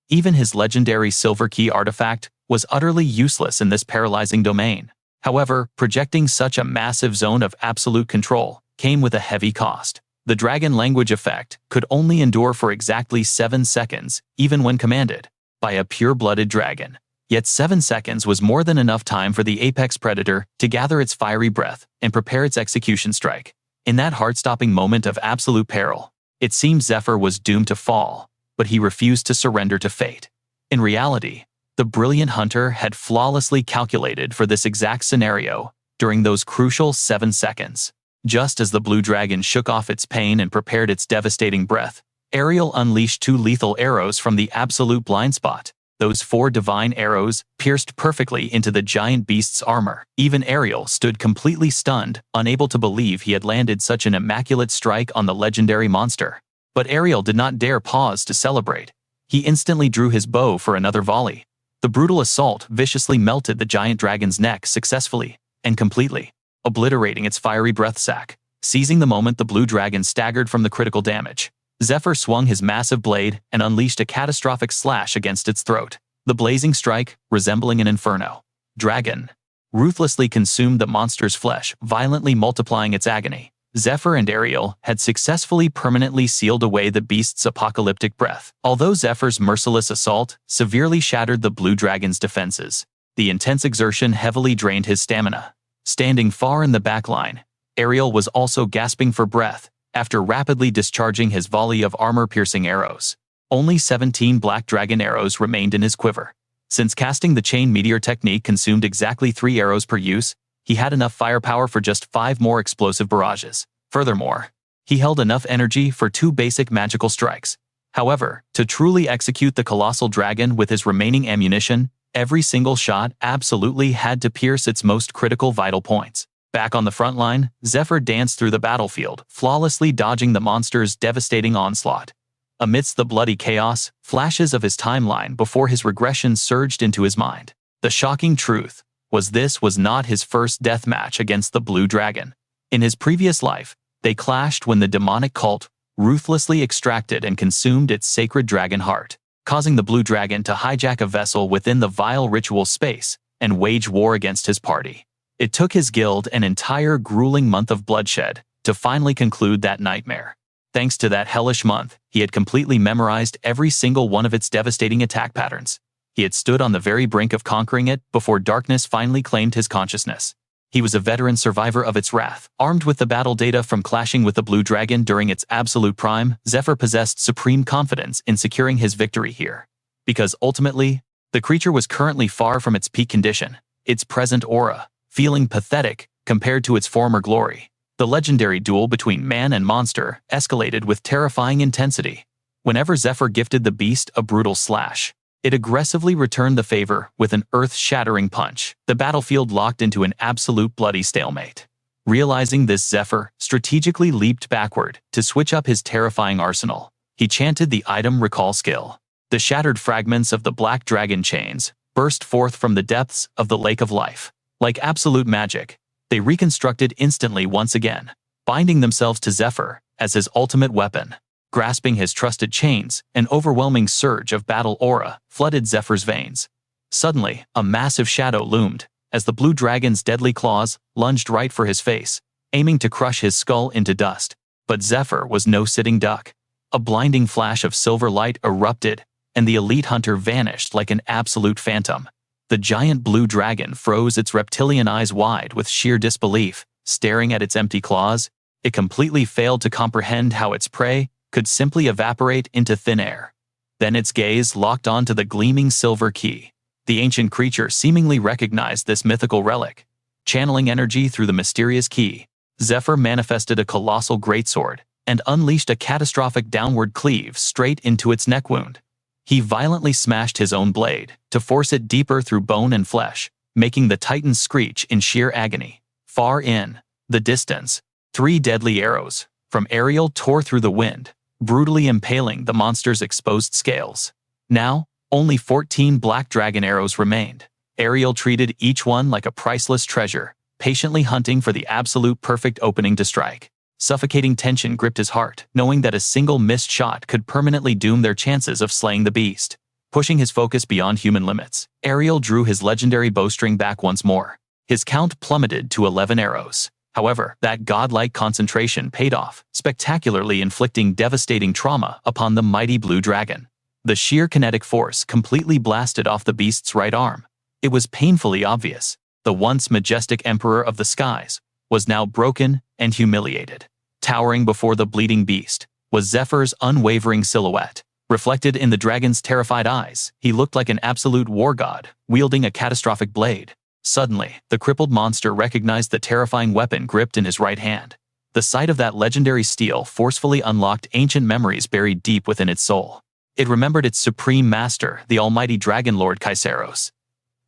Even his legendary silver key artifact was utterly useless in this paralyzing domain. However, projecting such a massive zone of absolute control came with a heavy cost. The dragon language effect could only endure for exactly 7 seconds, even when commanded by a pure-blooded dragon. Yet 7 seconds was more than enough time for the apex predator to gather its fiery breath and prepare its execution strike. In that heart-stopping moment of absolute peril, it seemed Zephyr was doomed to fall, but he refused to surrender to fate. In reality, the brilliant hunter had flawlessly calculated for this exact scenario during those crucial 7 seconds. Just as the blue dragon shook off its pain and prepared its devastating breath, Ariel unleashed 2 lethal arrows from the absolute blind spot. Those 4 divine arrows pierced perfectly into the giant beast's armor. Even Ariel stood completely stunned, unable to believe he had landed such an immaculate strike on the legendary monster. But Ariel did not dare pause to celebrate. He instantly drew his bow for another volley. The brutal assault viciously melted the giant dragon's neck successfully and completely, obliterating its fiery breath sac. Seizing the moment the blue dragon staggered from the critical damage, Zephyr swung his massive blade and unleashed a catastrophic slash against its throat. The blazing strike, resembling an inferno dragon, ruthlessly consumed the monster's flesh, violently multiplying its agony. Zephyr and Ariel had successfully permanently sealed away the beast's apocalyptic breath. Although Zephyr's merciless assault severely shattered the blue dragon's defenses, the intense exertion heavily drained his stamina. Standing far in the back line, Ariel was also gasping for breath after rapidly discharging his volley of armor-piercing arrows. Only 17 black dragon arrows remained in his quiver. Since casting the chain meteor technique consumed exactly 3 arrows per use, he had enough firepower for just 5 more explosive barrages. Furthermore, he held enough energy for 2 basic magical strikes. However, to truly execute the colossal dragon with his remaining ammunition, every single shot absolutely had to pierce its most critical vital points. Back on the front line, Zephyr danced through the battlefield, flawlessly dodging the monster's devastating onslaught. Amidst the bloody chaos, flashes of his timeline before his regression surged into his mind. The shocking truth was this was not his first death match against the blue dragon. In his previous life, They clashed when the demonic cult ruthlessly extracted and consumed its sacred dragon heart, causing the blue dragon to hijack a vessel within the vile ritual space and wage war against his party. It took his guild an entire grueling month of bloodshed to finally conclude that nightmare. Thanks to that hellish month, he had completely memorized every single one of its devastating attack patterns. He had stood on the very brink of conquering it before darkness finally claimed his consciousness. He was a veteran survivor of its wrath. Armed with the battle data from clashing with the blue dragon during its absolute prime, Zephyr possessed supreme confidence in securing his victory here. Because ultimately, the creature was currently far from its peak condition, its present aura feeling pathetic compared to its former glory. The legendary duel between man and monster escalated with terrifying intensity. Whenever Zephyr gifted the beast a brutal slash, it aggressively returned the favor with an earth-shattering punch. The battlefield locked into an absolute bloody stalemate. Realizing this, Zephyr strategically leaped backward to switch up his terrifying arsenal. He chanted the item recall skill. The shattered fragments of the black dragon chains burst forth from the depths of the lake of life. Like absolute magic, they reconstructed instantly once again, binding themselves to Zephyr as his ultimate weapon. Grasping his trusted chains, an overwhelming surge of battle aura flooded Zephyr's veins. Suddenly, a massive shadow loomed as the blue dragon's deadly claws lunged right for his face, aiming to crush his skull into dust. But Zephyr was no sitting duck. A blinding flash of silver light erupted, and the elite hunter vanished like an absolute phantom. The giant blue dragon froze its reptilian eyes wide with sheer disbelief, staring at its empty claws. It completely failed to comprehend how its prey could simply evaporate into thin air. Then its gaze locked onto the gleaming silver key. The ancient creature seemingly recognized this mythical relic. Channeling energy through the mysterious key, Zephyr manifested a colossal greatsword and unleashed a catastrophic downward cleave straight into its neck wound. He violently smashed his own blade to force it deeper through bone and flesh, making the titan screech in sheer agony. Far in the distance, 3 deadly arrows from Ariel tore through the wind, brutally impaling the monster's exposed scales. Now, only 14 black dragon arrows remained. Ariel treated each one like a priceless treasure, patiently hunting for the absolute perfect opening to strike. Suffocating tension gripped his heart, knowing that a single missed shot could permanently doom their chances of slaying the beast. Pushing his focus beyond human limits, Ariel drew his legendary bowstring back once more. His count plummeted to 11 arrows. However, that godlike concentration paid off, spectacularly inflicting devastating trauma upon the mighty blue dragon. The sheer kinetic force completely blasted off the beast's right arm. It was painfully obvious. The once majestic emperor of the skies was now broken and humiliated. Towering before the bleeding beast was Zephyr's unwavering silhouette. Reflected in the dragon's terrified eyes, he looked like an absolute war god, wielding a catastrophic blade. Suddenly, the crippled monster recognized the terrifying weapon gripped in his right hand. The sight of that legendary steel forcefully unlocked ancient memories buried deep within its soul. It remembered its supreme master, the almighty Dragon Lord Tartarus.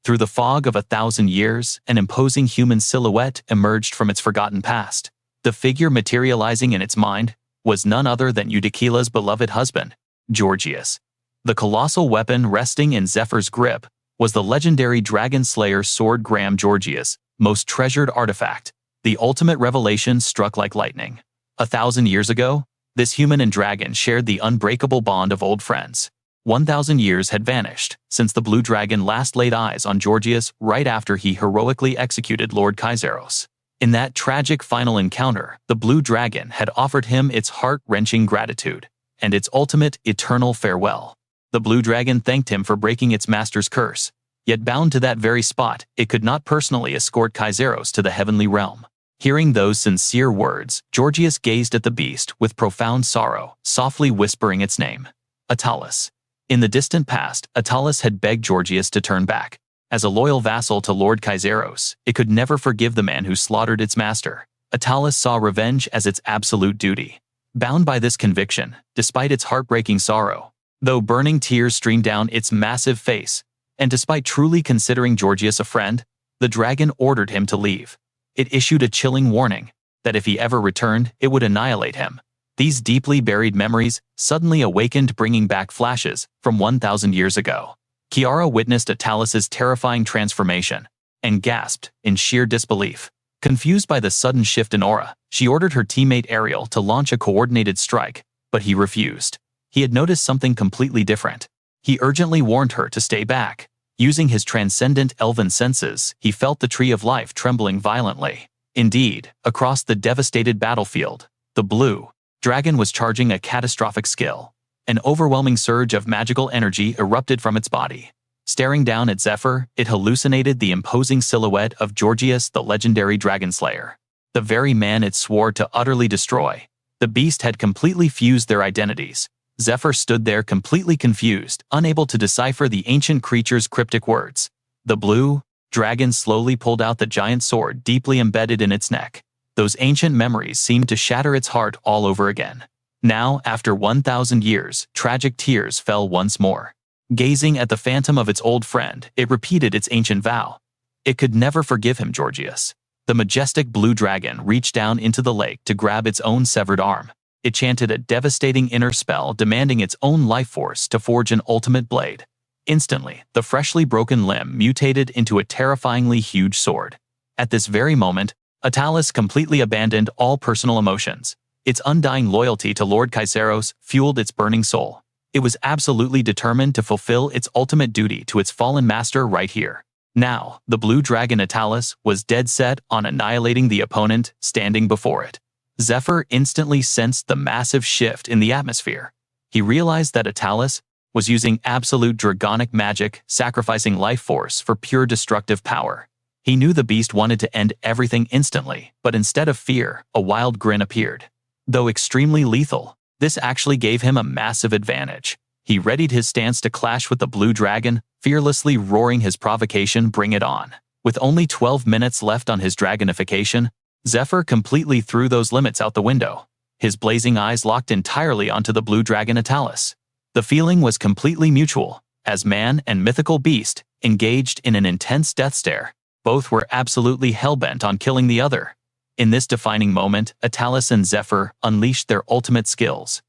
Through the fog of 1,000 years, an imposing human silhouette emerged from its forgotten past. The figure materializing in its mind was none other than Eudekila's beloved husband, Georgius. The colossal weapon resting in Zephyr's grip was the legendary dragon slayer sword Graham Georgius' most treasured artifact. The ultimate revelation struck like lightning. 1,000 years ago, this human and dragon shared the unbreakable bond of old friends. 1,000 years had vanished since the blue dragon last laid eyes on Georgius right after he heroically executed Lord Tartarus. In that tragic final encounter, the blue dragon had offered him its heart-wrenching gratitude and its ultimate eternal farewell. The blue dragon thanked him for breaking its master's curse, yet bound to that very spot, it could not personally escort Tartarus to the heavenly realm. Hearing those sincere words, Georgius gazed at the beast with profound sorrow, softly whispering its name, Attalus. In the distant past, Attalus had begged Georgius to turn back. As a loyal vassal to Lord Tartarus, it could never forgive the man who slaughtered its master. Attalus saw revenge as its absolute duty. Bound by this conviction, despite its heartbreaking sorrow, though burning tears streamed down its massive face, and despite truly considering Georgius a friend, the dragon ordered him to leave. It issued a chilling warning that if he ever returned, it would annihilate him. These deeply buried memories suddenly awakened, bringing back flashes from 1,000 years ago. Kiara witnessed Attalus's terrifying transformation and gasped in sheer disbelief. Confused by the sudden shift in aura, She ordered her teammate Ariel to launch a coordinated strike, but he refused. He had noticed something completely different. He urgently warned her to stay back. Using his transcendent elven senses, he felt the tree of life trembling violently. Indeed, across the devastated battlefield, the blue dragon was charging a catastrophic skill. An overwhelming surge of magical energy erupted from its body. Staring down at Zephyr, it hallucinated the imposing silhouette of Georgius, the legendary dragon slayer. The very man it swore to utterly destroy. The beast had completely fused their identities. Zephyr stood there completely confused, unable to decipher the ancient creature's cryptic words. The blue dragon slowly pulled out the giant sword deeply embedded in its neck. Those ancient memories seemed to shatter its heart all over again. Now, after 1,000 years, tragic tears fell once more. Gazing at the phantom of its old friend, it repeated its ancient vow. It could never forgive him, Georgius. The majestic blue dragon reached down into the lake to grab its own severed arm. It chanted a devastating inner spell demanding its own life force to forge an ultimate blade. Instantly, the freshly broken limb mutated into a terrifyingly huge sword. At this very moment, Atalis completely abandoned all personal emotions. Its undying loyalty to Lord Kaiseros fueled its burning soul. It was absolutely determined to fulfill its ultimate duty to its fallen master right here. Now, the blue dragon Atalis was dead set on annihilating the opponent standing before it. Zephyr instantly sensed the massive shift in the atmosphere. He realized that Atalis was using absolute dragonic magic, sacrificing life force for pure destructive power. He knew the beast wanted to end everything instantly, but instead of fear, a wild grin appeared. Though extremely lethal, this actually gave him a massive advantage. He readied his stance to clash with the blue dragon, fearlessly roaring his provocation, "Bring it on." With only 12 minutes left on his dragonification, Zephyr completely threw those limits out the window. His blazing eyes locked entirely onto the blue dragon Atalis. The feeling was completely mutual. As man and mythical beast engaged in an intense death stare, both were absolutely hellbent on killing the other. In this defining moment, Atalis and Zephyr unleashed their ultimate skills.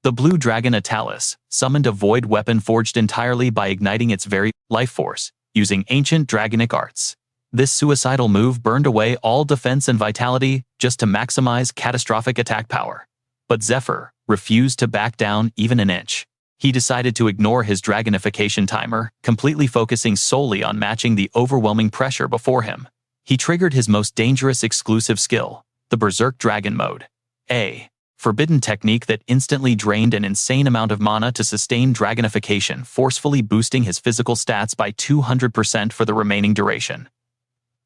The blue dragon Atalis summoned a void weapon forged entirely by igniting its very life force, using ancient dragonic arts. This suicidal move burned away all defense and vitality just to maximize catastrophic attack power. But Zephyr refused to back down even an inch. He decided to ignore his dragonification timer, completely focusing solely on matching the overwhelming pressure before him. He triggered his most dangerous exclusive skill, the Berserk Dragon Mode, a forbidden technique that instantly drained an insane amount of mana to sustain dragonification, forcefully boosting his physical stats by 200% for the remaining duration.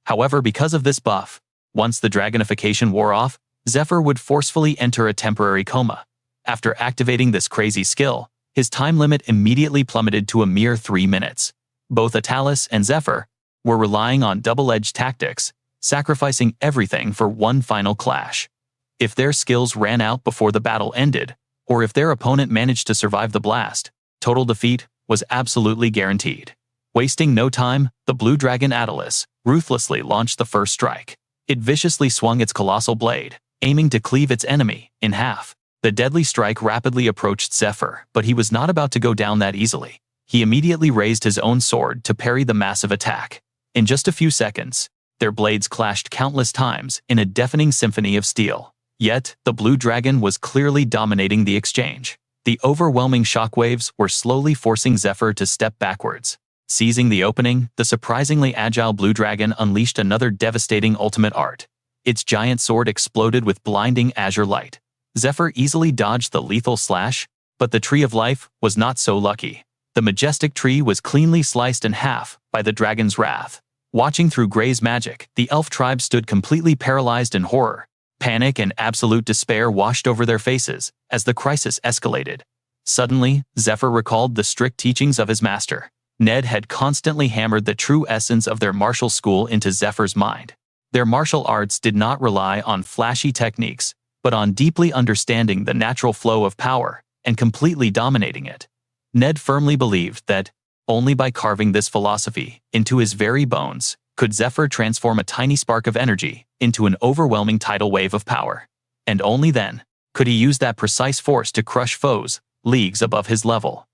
However, because of this buff, once the dragonification wore off, Zephyr would forcefully enter a temporary coma. After activating this crazy skill, his time limit immediately plummeted to a mere 3 minutes. Both Atalis and Zephyr were relying on double-edged tactics, sacrificing everything for one final clash. If their skills ran out before the battle ended, or if their opponent managed to survive the blast, total defeat was absolutely guaranteed. Wasting no time, the blue dragon Atalis ruthlessly launched the first strike. It viciously swung its colossal blade, aiming to cleave its enemy in half. The deadly strike rapidly approached Zephyr, but he was not about to go down that easily. He immediately raised his own sword to parry the massive attack. In just a few seconds, their blades clashed countless times in a deafening symphony of steel. Yet, the blue dragon was clearly dominating the exchange. The overwhelming shockwaves were slowly forcing Zephyr to step backwards. Seizing the opening, the surprisingly agile blue dragon unleashed another devastating ultimate art. Its giant sword exploded with blinding azure light. Zephyr easily dodged the lethal slash, but the Tree of Life was not so lucky. The majestic tree was cleanly sliced in half by the dragon's wrath. Watching through Grey's magic, the elf tribe stood completely paralyzed in horror. Panic and absolute despair washed over their faces as the crisis escalated. Suddenly, Zephyr recalled the strict teachings of his master. Ned had constantly hammered the true essence of their martial school into Zephyr's mind. Their martial arts did not rely on flashy techniques, but on deeply understanding the natural flow of power and completely dominating it. Ned firmly believed that only by carving this philosophy into his very bones could Zephyr transform a tiny spark of energy into an overwhelming tidal wave of power. And only then could he use that precise force to crush foes leagues above his level.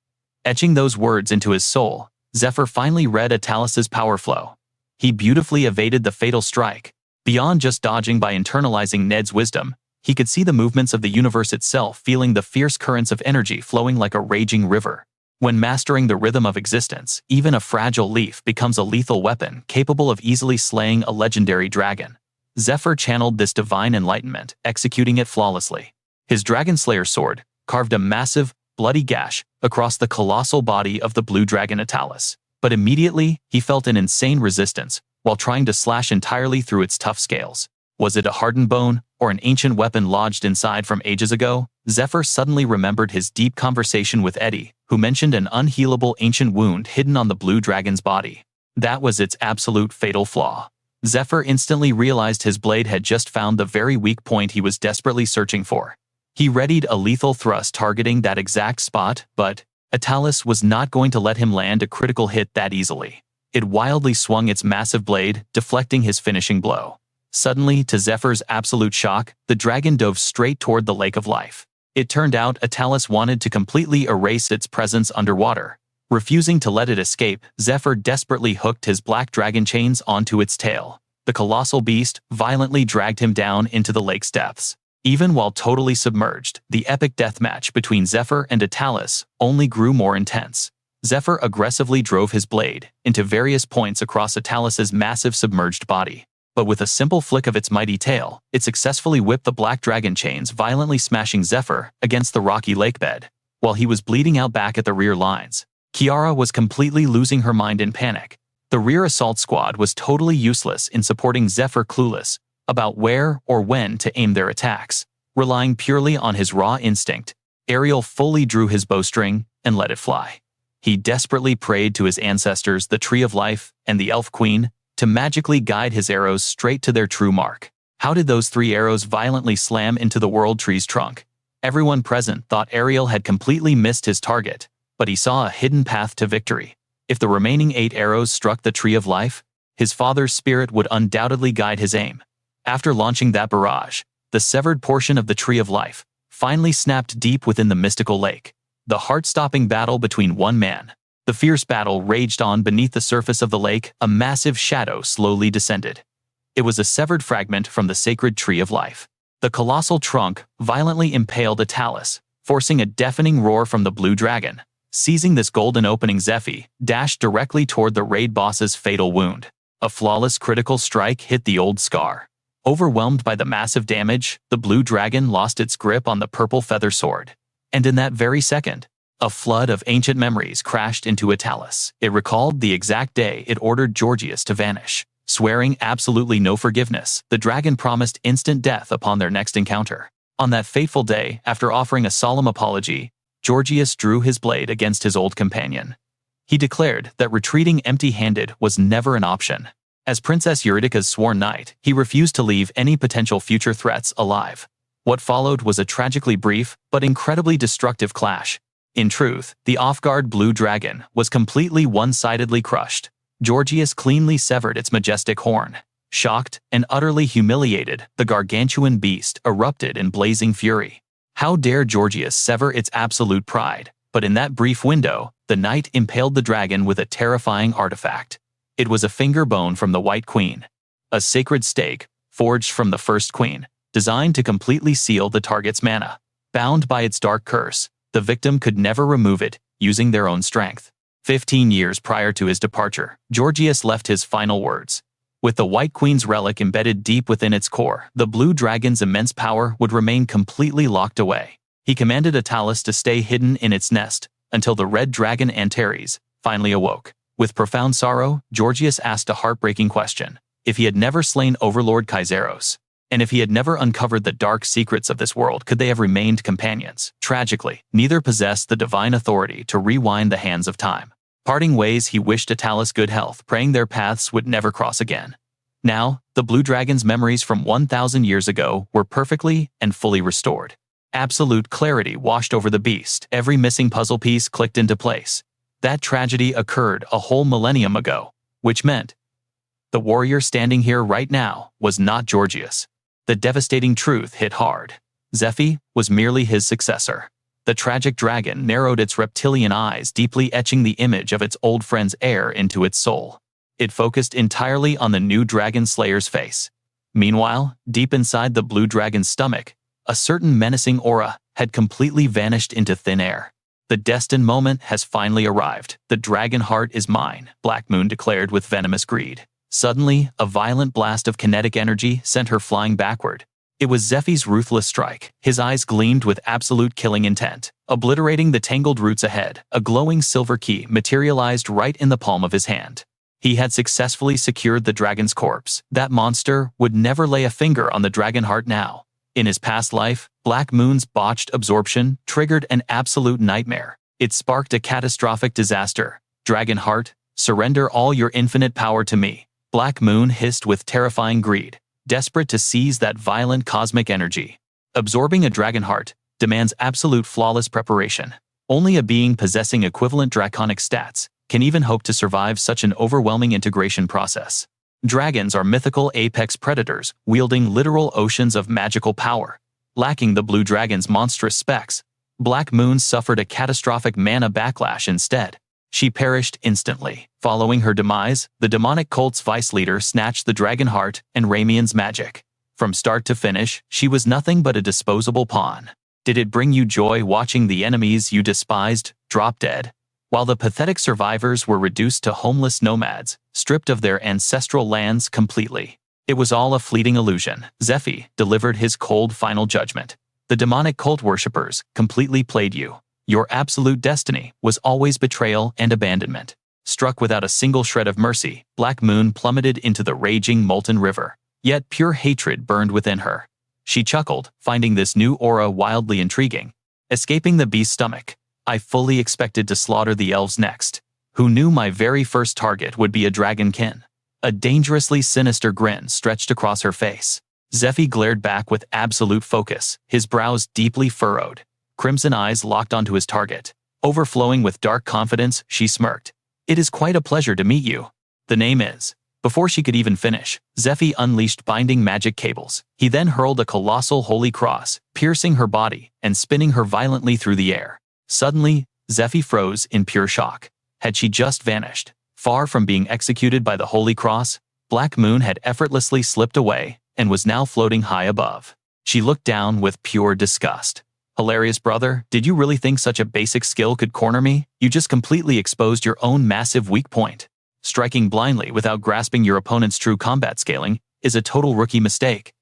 Etching those words into his soul, Zephyr finally read Atalis's power flow. He beautifully evaded the fatal strike, Beyond just dodging by internalizing Ned's wisdom, he could see the movements of the universe itself, feeling the fierce currents of energy flowing like a raging river. When mastering the rhythm of existence, even a fragile leaf becomes a lethal weapon capable of easily slaying a legendary dragon. Zephyr channeled this divine enlightenment, executing it flawlessly. His Dragon Slayer sword carved a massive, bloody gash across the colossal body of the blue dragon Atalis. But immediately, he felt an insane resistance while trying to slash entirely through its tough scales. Was it a hardened bone, or an ancient weapon lodged inside from ages ago? Zephyr suddenly remembered his deep conversation with Eddie, who mentioned an unhealable ancient wound hidden on the blue dragon's body. That was its absolute fatal flaw. Zephyr instantly realized his blade had just found the very weak point he was desperately searching for. He readied a lethal thrust targeting that exact spot, but Atalis was not going to let him land a critical hit that easily. It wildly swung its massive blade, deflecting his finishing blow. Suddenly, to Zephyr's absolute shock, the dragon dove straight toward the Lake of Life. It turned out Atalis wanted to completely erase its presence underwater. Refusing to let it escape, Zephyr desperately hooked his black dragon chains onto its tail. The colossal beast violently dragged him down into the lake's depths. Even while totally submerged, the epic deathmatch between Zephyr and Atalis only grew more intense. Zephyr aggressively drove his blade into various points across Atalis's massive submerged body. But with a simple flick of its mighty tail, it successfully whipped the black dragon chains, violently smashing Zephyr against the rocky lakebed. While he was bleeding out back at the rear lines, Kiara was completely losing her mind in panic. The rear assault squad was totally useless in supporting Zephyr, clueless about where or when to aim their attacks. Relying purely on his raw instinct, Ariel fully drew his bowstring and let it fly. He desperately prayed to his ancestors, the Tree of Life and the Elf Queen, to magically guide his arrows straight to their true mark. How did those 3 arrows violently slam into the World Tree's trunk? Everyone present thought Ariel had completely missed his target, but he saw a hidden path to victory. If the remaining 8 arrows struck the Tree of Life, his father's spirit would undoubtedly guide his aim. After launching that barrage, the severed portion of the Tree of Life finally snapped deep within the mystical lake. The heart-stopping battle between one man. The fierce battle raged on beneath the surface of the lake. A massive shadow slowly descended. It was a severed fragment from the sacred Tree of Life. The colossal trunk violently impaled Atalis, forcing a deafening roar from the blue dragon. Seizing this golden opening, Zephyr dashed directly toward the raid boss's fatal wound. A flawless critical strike hit the old scar. Overwhelmed by the massive damage, the blue dragon lost its grip on the purple feather sword. And in that very second, a flood of ancient memories crashed into Atalis. It recalled the exact day it ordered Georgius to vanish. Swearing absolutely no forgiveness, the dragon promised instant death upon their next encounter. On that fateful day, after offering a solemn apology, Georgius drew his blade against his old companion. He declared that retreating empty-handed was never an option. As Princess Eurydica's sworn knight, he refused to leave any potential future threats alive. What followed was a tragically brief but incredibly destructive clash. In truth, the off-guard blue dragon was completely one-sidedly crushed. Georgius cleanly severed its majestic horn. Shocked and utterly humiliated, the gargantuan beast erupted in blazing fury. How dare Georgius sever its absolute pride? But in that brief window, the knight impaled the dragon with a terrifying artifact. It was a finger bone from the White Queen. A sacred stake, forged from the First Queen, designed to completely seal the target's mana. Bound by its dark curse, the victim could never remove it, using their own strength. 15 years prior to his departure, Georgius left his final words. With the White Queen's relic embedded deep within its core, the blue dragon's immense power would remain completely locked away. He commanded Atalis to stay hidden in its nest, until the red dragon Antares finally awoke. With profound sorrow, Georgius asked a heartbreaking question. If he had never slain Overlord Kaizeros, and if he had never uncovered the dark secrets of this world, could they have remained companions? Tragically, neither possessed the divine authority to rewind the hands of time. Parting ways, he wished Atalis good health, praying their paths would never cross again. Now, the blue dragon's memories from 1,000 years ago were perfectly and fully restored. Absolute clarity washed over the beast. Every missing puzzle piece clicked into place. That tragedy occurred a whole millennium ago, which meant the warrior standing here right now was not Georgius. The devastating truth hit hard. Zephyr was merely his successor. The tragic dragon narrowed its reptilian eyes, deeply etching the image of its old friend's heir into its soul. It focused entirely on the new dragon slayer's face. Meanwhile, deep inside the blue dragon's stomach, a certain menacing aura had completely vanished into thin air. The destined moment has finally arrived. The dragon heart is mine, Black Moon declared with venomous greed. Suddenly, a violent blast of kinetic energy sent her flying backward. It was Zephyr's ruthless strike. His eyes gleamed with absolute killing intent, obliterating the tangled roots ahead. A glowing silver key materialized right in the palm of his hand. He had successfully secured the dragon's corpse. That monster would never lay a finger on the dragon heart now. In his past life, Black Moon's botched absorption triggered an absolute nightmare. It sparked a catastrophic disaster. Dragon heart, surrender all your infinite power to me, Black Moon hissed with terrifying greed, desperate to seize that violent cosmic energy. Absorbing a dragon heart demands absolute flawless preparation. Only a being possessing equivalent draconic stats can even hope to survive such an overwhelming integration process. Dragons are mythical apex predators, wielding literal oceans of magical power. Lacking the blue dragon's monstrous specs, Black Moon suffered a catastrophic mana backlash instead. She perished instantly. Following her demise, the demonic cult's vice leader snatched the dragon heart and Ramian's magic. From start to finish, she was nothing but a disposable pawn. Did it bring you joy watching the enemies you despised drop dead? While the pathetic survivors were reduced to homeless nomads, stripped of their ancestral lands completely. It was all a fleeting illusion. Zephyr delivered his cold final judgment. The demonic cult worshippers completely played you. Your absolute destiny was always betrayal and abandonment. Struck without a single shred of mercy, Black Moon plummeted into the raging molten river. Yet pure hatred burned within her. She chuckled, finding this new aura wildly intriguing. Escaping the beast's stomach, I fully expected to slaughter the elves next. Who knew my very first target would be a dragonkin? A dangerously sinister grin stretched across her face. Zephyr glared back with absolute focus, his brows deeply furrowed. Crimson eyes locked onto his target. Overflowing with dark confidence, she smirked. It is quite a pleasure to meet you. The name is. Before she could even finish, Zephyr unleashed binding magic cables. He then hurled a colossal holy cross, piercing her body and spinning her violently through the air. Suddenly, Zephyr froze in pure shock. Had she just vanished? Far from being executed by the Holy Cross, Black Moon had effortlessly slipped away and was now floating high above. She looked down with pure disgust. Hilarious brother, did you really think such a basic skill could corner me? You just completely exposed your own massive weak point. Striking blindly without grasping your opponent's true combat scaling is a total rookie mistake.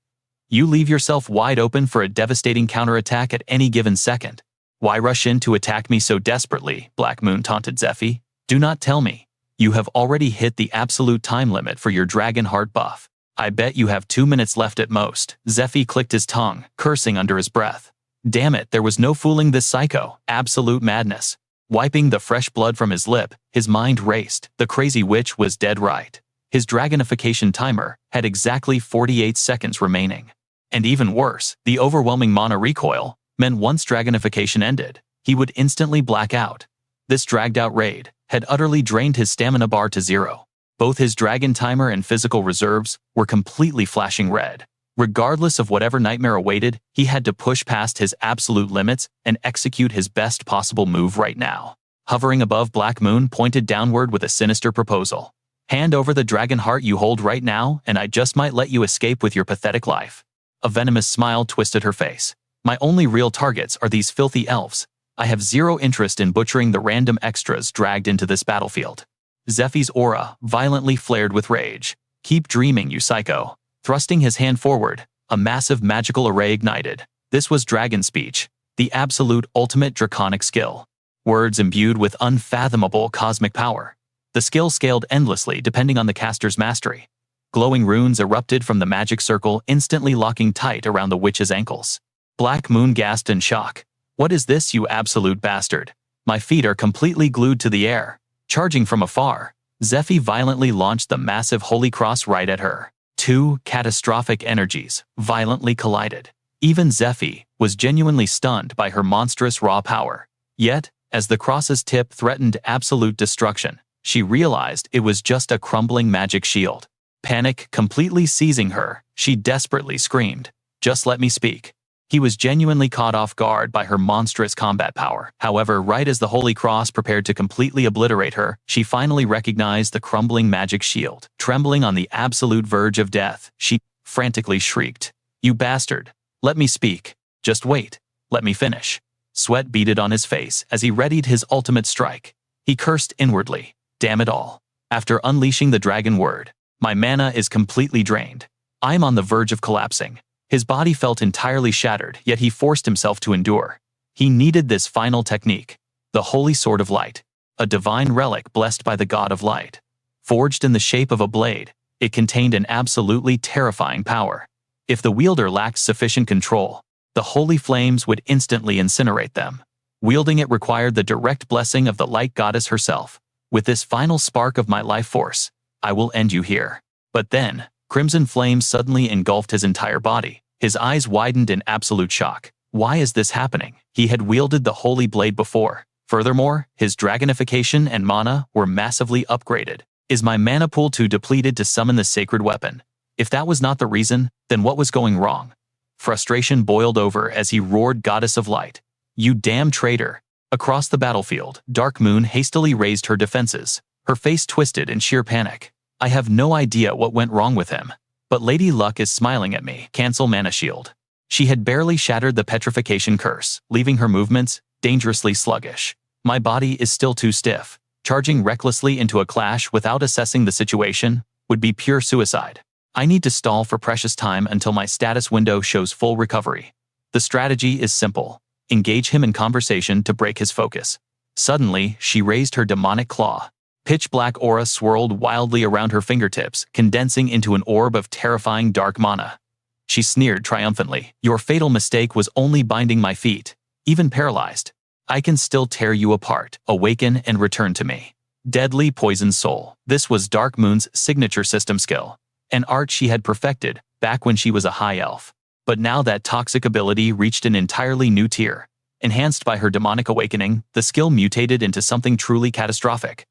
You leave yourself wide open for a devastating counterattack at any given second. Why rush in to attack me so desperately? Black Moon taunted Zephyr. Do not tell me. You have already hit the absolute time limit for your dragon heart buff. I bet you have 2 minutes left at most. Zephyr clicked his tongue, cursing under his breath. Damn it, there was no fooling this psycho. Absolute madness. Wiping the fresh blood from his lip, his mind raced. The crazy witch was dead right. His dragonification timer had exactly 48 seconds remaining. And even worse, the overwhelming mana recoil meant once dragonification ended, he would instantly black out. This dragged-out raid had utterly drained his stamina bar to 0. Both his dragon timer and physical reserves were completely flashing red. Regardless of whatever nightmare awaited, he had to push past his absolute limits and execute his best possible move right now. Hovering above, Black Moon pointed downward with a sinister proposal. Hand over the dragon heart you hold right now, and I just might let you escape with your pathetic life. A venomous smile twisted her face. My only real targets are these filthy elves. I have zero interest in butchering the random extras dragged into this battlefield. Zephyr's aura violently flared with rage. Keep dreaming, you psycho. Thrusting his hand forward, a massive magical array ignited. This was dragon speech, the absolute ultimate draconic skill. Words imbued with unfathomable cosmic power. The skill scaled endlessly depending on the caster's mastery. Glowing runes erupted from the magic circle, instantly locking tight around the witch's ankles. Black Moon gasped in shock. What is this, you absolute bastard? My feet are completely glued to the air. Charging from afar, Zephyr violently launched the massive holy cross right at her. Two catastrophic energies violently collided. Even Zephyr was genuinely stunned by her monstrous raw power. Yet, as the cross's tip threatened absolute destruction, she realized it was just a crumbling magic shield. Panic completely seizing her, she desperately screamed, "Just let me speak." He was genuinely caught off guard by her monstrous combat power. However, right as the Holy Cross prepared to completely obliterate her, she finally recognized the crumbling magic shield. Trembling on the absolute verge of death, she frantically shrieked. "You bastard! Let me speak. Just wait. Let me finish." Sweat beaded on his face as he readied his ultimate strike. He cursed inwardly. Damn it all. After unleashing the dragon word, my mana is completely drained. I am on the verge of collapsing. His body felt entirely shattered, yet he forced himself to endure. He needed this final technique. The Holy Sword of Light. A divine relic blessed by the God of Light. Forged in the shape of a blade, it contained an absolutely terrifying power. If the wielder lacked sufficient control, the holy flames would instantly incinerate them. Wielding it required the direct blessing of the light goddess herself. With this final spark of my life force, I will end you here. But then, crimson flames suddenly engulfed his entire body. His eyes widened in absolute shock. Why is this happening? He had wielded the holy blade before. Furthermore, his dragonification and mana were massively upgraded. Is my mana pool too depleted to summon the sacred weapon? If that was not the reason, then what was going wrong? Frustration boiled over as he roared, "Goddess of Light! You damn traitor!" Across the battlefield, Dark Moon hastily raised her defenses, her face twisted in sheer panic. I have no idea what went wrong with him. But Lady Luck is smiling at me. Cancel mana shield. She had barely shattered the petrification curse, leaving her movements dangerously sluggish. My body is still too stiff. Charging recklessly into a clash without assessing the situation would be pure suicide. I need to stall for precious time until my status window shows full recovery. The strategy is simple. Engage him in conversation to break his focus. Suddenly, she raised her demonic claw. Pitch-black aura swirled wildly around her fingertips, condensing into an orb of terrifying dark mana. She sneered triumphantly. "Your fatal mistake was only binding my feet. Even paralyzed, I can still tear you apart. Awaken and return to me." Deadly Poison Soul. This was Dark Moon's signature system skill, an art she had perfected back when she was a high elf. But now that toxic ability reached an entirely new tier. Enhanced by her demonic awakening, the skill mutated into something truly catastrophic.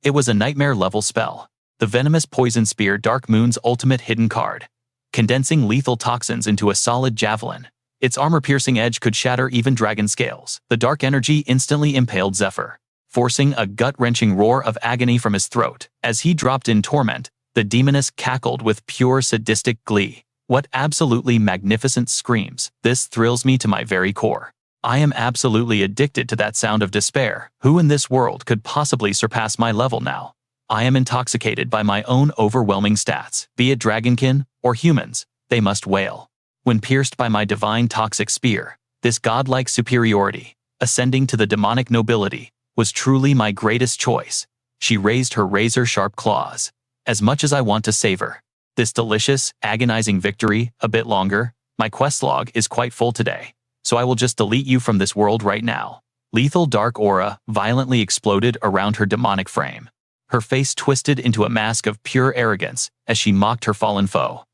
It was a nightmare-level spell. The venomous Poison Spear, Dark Moon's ultimate hidden card. Condensing lethal toxins into a solid javelin. Its armor-piercing edge could shatter even dragon scales. The dark energy instantly impaled Zephyr, forcing a gut-wrenching roar of agony from his throat. As he dropped in torment, the demoness cackled with pure sadistic glee. What absolutely magnificent screams. This thrills me to my very core. I am absolutely addicted to that sound of despair. Who in this world could possibly surpass my level now? I am intoxicated by my own overwhelming stats. Be it dragonkin or humans, they must wail. When pierced by my divine toxic spear, this godlike superiority, ascending to the demonic nobility, was truly my greatest choice. She raised her razor-sharp claws. As much as I want to savor this delicious, agonizing victory a bit longer, my quest log is quite full today, so I will just delete you from this world right now. Lethal dark aura violently exploded around her demonic frame. Her face twisted into a mask of pure arrogance as she mocked her fallen foe.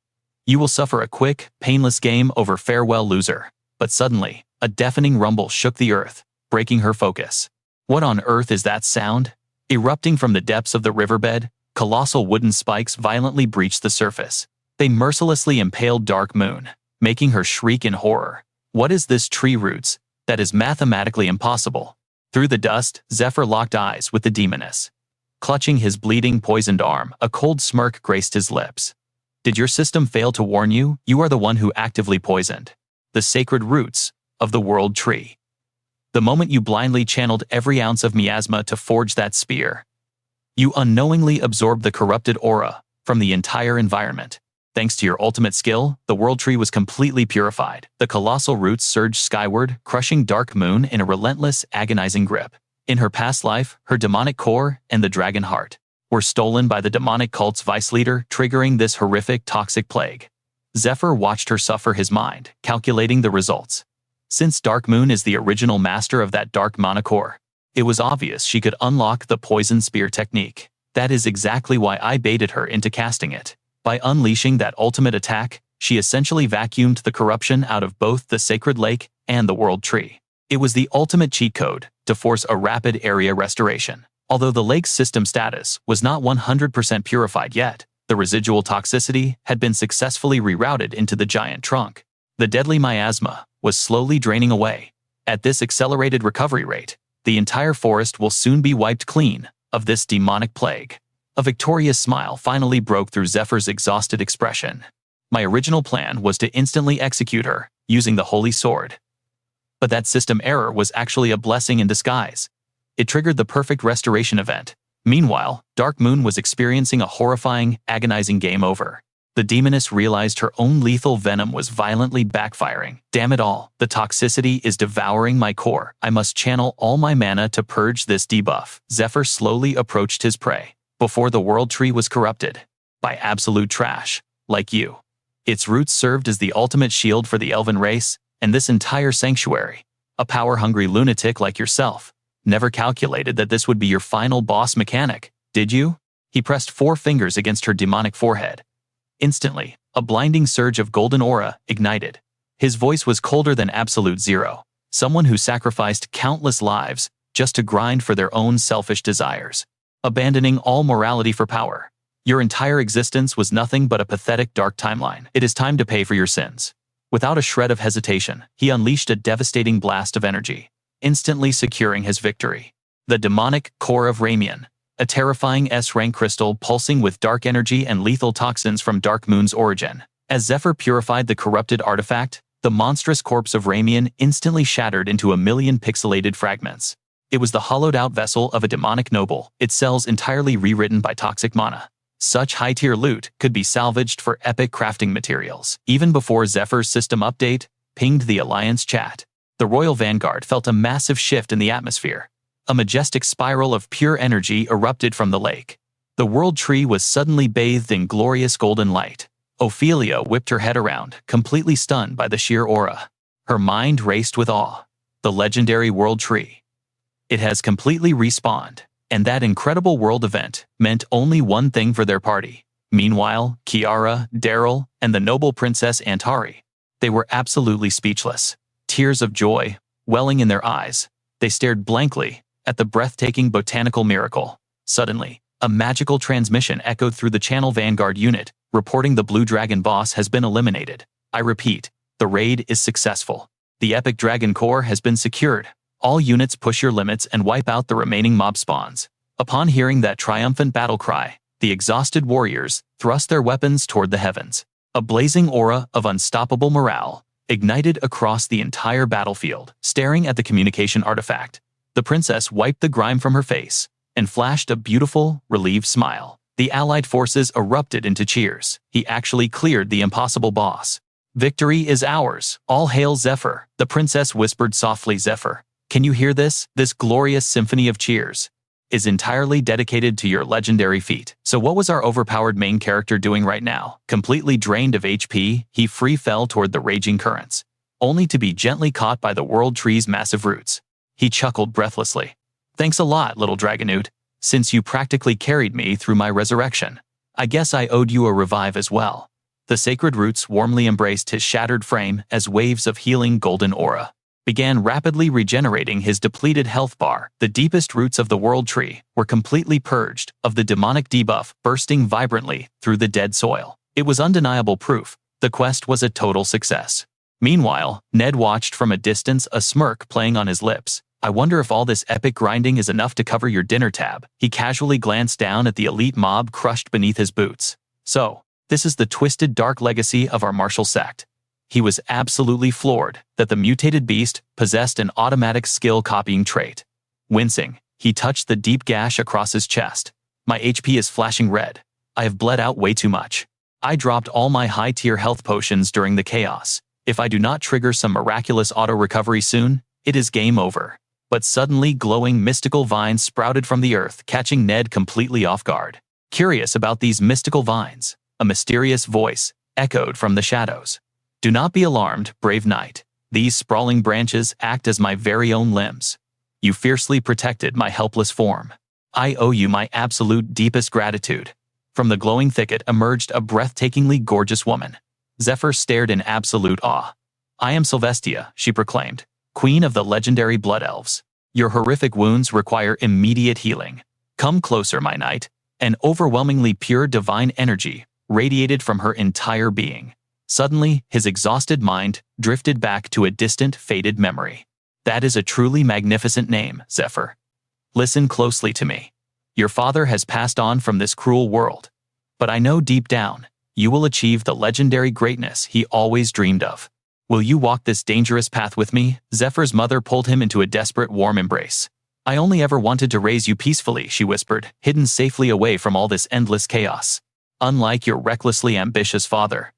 You will suffer a quick, painless game over, farewell, loser. But suddenly, a deafening rumble shook the earth, breaking her focus. What on earth is that sound? Erupting from the depths of the riverbed, colossal wooden spikes violently breached the surface. They mercilessly impaled Dark Moon, making her shriek in horror. What is this, tree roots? That is mathematically impossible. Through the dust, Zephyr locked eyes with the demoness. Clutching his bleeding, poisoned arm, a cold smirk graced his lips. Did your system fail to warn you? You are the one who actively poisoned the sacred roots of the world tree. The moment you blindly channeled every ounce of miasma to forge that spear, you unknowingly absorbed the corrupted aura from the entire environment. Thanks to your ultimate skill, the world tree was completely purified. The colossal roots surged skyward, crushing Dark Moon in a relentless, agonizing grip. In her past life, her demonic core and the dragon heart were stolen by the demonic cult's vice leader, triggering this horrific toxic plague. Zephyr watched her suffer his mind, calculating the results. Since Dark Moon is the original master of that dark mana core, it was obvious she could unlock the Poison Spear technique. That is exactly why I baited her into casting it. By unleashing that ultimate attack, she essentially vacuumed the corruption out of both the sacred lake and the world tree. It was the ultimate cheat code to force a rapid area restoration. Although the lake's system status was not 100% purified yet, the residual toxicity had been successfully rerouted into the giant trunk. The deadly miasma was slowly draining away. At this accelerated recovery rate, the entire forest will soon be wiped clean of this demonic plague. A victorious smile finally broke through Zephyr's exhausted expression. My original plan was to instantly execute her, using the holy sword. But that system error was actually a blessing in disguise. It triggered the perfect restoration event. Meanwhile, Dark Moon was experiencing a horrifying, agonizing game over. The demoness realized her own lethal venom was violently backfiring. Damn it all, the toxicity is devouring my core. I must channel all my mana to purge this debuff. Zephyr slowly approached his prey, before the world tree was corrupted by absolute trash, like you. Its roots served as the ultimate shield for the elven race, and this entire sanctuary. A power-hungry lunatic like yourself never calculated that this would be your final boss mechanic, did you? He pressed 4 fingers against her demonic forehead. Instantly, a blinding surge of golden aura ignited. His voice was colder than absolute zero, someone who sacrificed countless lives just to grind for their own selfish desires, abandoning all morality for power. Your entire existence was nothing but a pathetic dark timeline. It is time to pay for your sins. Without a shred of hesitation, he unleashed a devastating blast of energy, instantly securing his victory. The demonic core of Ramian, a terrifying S-rank crystal pulsing with dark energy and lethal toxins from Dark Moon's origin. As Zephyr purified the corrupted artifact, the monstrous corpse of Ramian instantly shattered into a million pixelated fragments. It was the hollowed-out vessel of a demonic noble, its cells entirely rewritten by toxic mana. Such high-tier loot could be salvaged for epic crafting materials. Even before Zephyr's system update pinged the Alliance chat, the Royal Vanguard felt a massive shift in the atmosphere. A majestic spiral of pure energy erupted from the lake. The world tree was suddenly bathed in glorious golden light. Ophelia whipped her head around, completely stunned by the sheer aura. Her mind raced with awe. The legendary world tree. It has completely respawned, and that incredible world event meant only one thing for their party. Meanwhile, Kiara, Daryl, and the noble Princess Antari, they were absolutely speechless. Tears of joy welling in their eyes, they stared blankly at the breathtaking botanical miracle. Suddenly, a magical transmission echoed through the Channel Vanguard unit, reporting the Blue Dragon boss has been eliminated. I repeat, the raid is successful. The epic dragon core has been secured. All units push your limits and wipe out the remaining mob spawns. Upon hearing that triumphant battle cry, the exhausted warriors thrust their weapons toward the heavens. A blazing aura of unstoppable morale ignited across the entire battlefield. Staring at the communication artifact, the princess wiped the grime from her face and flashed a beautiful, relieved smile. The allied forces erupted into cheers. He actually cleared the impossible boss. Victory is ours. All hail Zephyr. The princess whispered softly. Zephyr, can you hear this? This glorious symphony of cheers is entirely dedicated to your legendary feat. So what was our overpowered main character doing right now? Completely drained of HP, he free fell toward the raging currents, only to be gently caught by the world tree's massive roots. He chuckled breathlessly. Thanks a lot, little Dragonoot. Since you practically carried me through my resurrection, I guess I owed you a revive as well. The sacred roots warmly embraced his shattered frame as waves of healing golden aura began rapidly regenerating his depleted health bar. The deepest roots of the world tree were completely purged of the demonic debuff, bursting vibrantly through the dead soil. It was undeniable proof the quest was a total success. Meanwhile, Ned watched from a distance, a smirk playing on his lips. I wonder if all this epic grinding is enough to cover your dinner tab. He casually glanced down at the elite mob crushed beneath his boots. So, this is the twisted dark legacy of our martial sect. He was absolutely floored that the mutated beast possessed an automatic skill copying trait. Wincing, he touched the deep gash across his chest. My HP is flashing red. I have bled out way too much. I dropped all my high-tier health potions during the chaos. If I do not trigger some miraculous auto-recovery soon, it is game over. But suddenly glowing mystical vines sprouted from the earth, catching Ned completely off guard. Curious about these mystical vines, a mysterious voice echoed from the shadows. Do not be alarmed, brave knight. These sprawling branches act as my very own limbs. You fiercely protected my helpless form. I owe you my absolute deepest gratitude. From the glowing thicket emerged a breathtakingly gorgeous woman. Zephyr stared in absolute awe. I am Sylvestia, she proclaimed, queen of the legendary blood elves. Your horrific wounds require immediate healing. Come closer, my knight. An overwhelmingly pure divine energy radiated from her entire being. Suddenly, his exhausted mind drifted back to a distant, faded memory. That is a truly magnificent name, Zephyr. Listen closely to me. Your father has passed on from this cruel world. But I know deep down, you will achieve the legendary greatness he always dreamed of. Will you walk this dangerous path with me? Zephyr's mother pulled him into a desperate warm embrace. I only ever wanted to raise you peacefully, she whispered, hidden safely away from all this endless chaos. Unlike your recklessly ambitious father,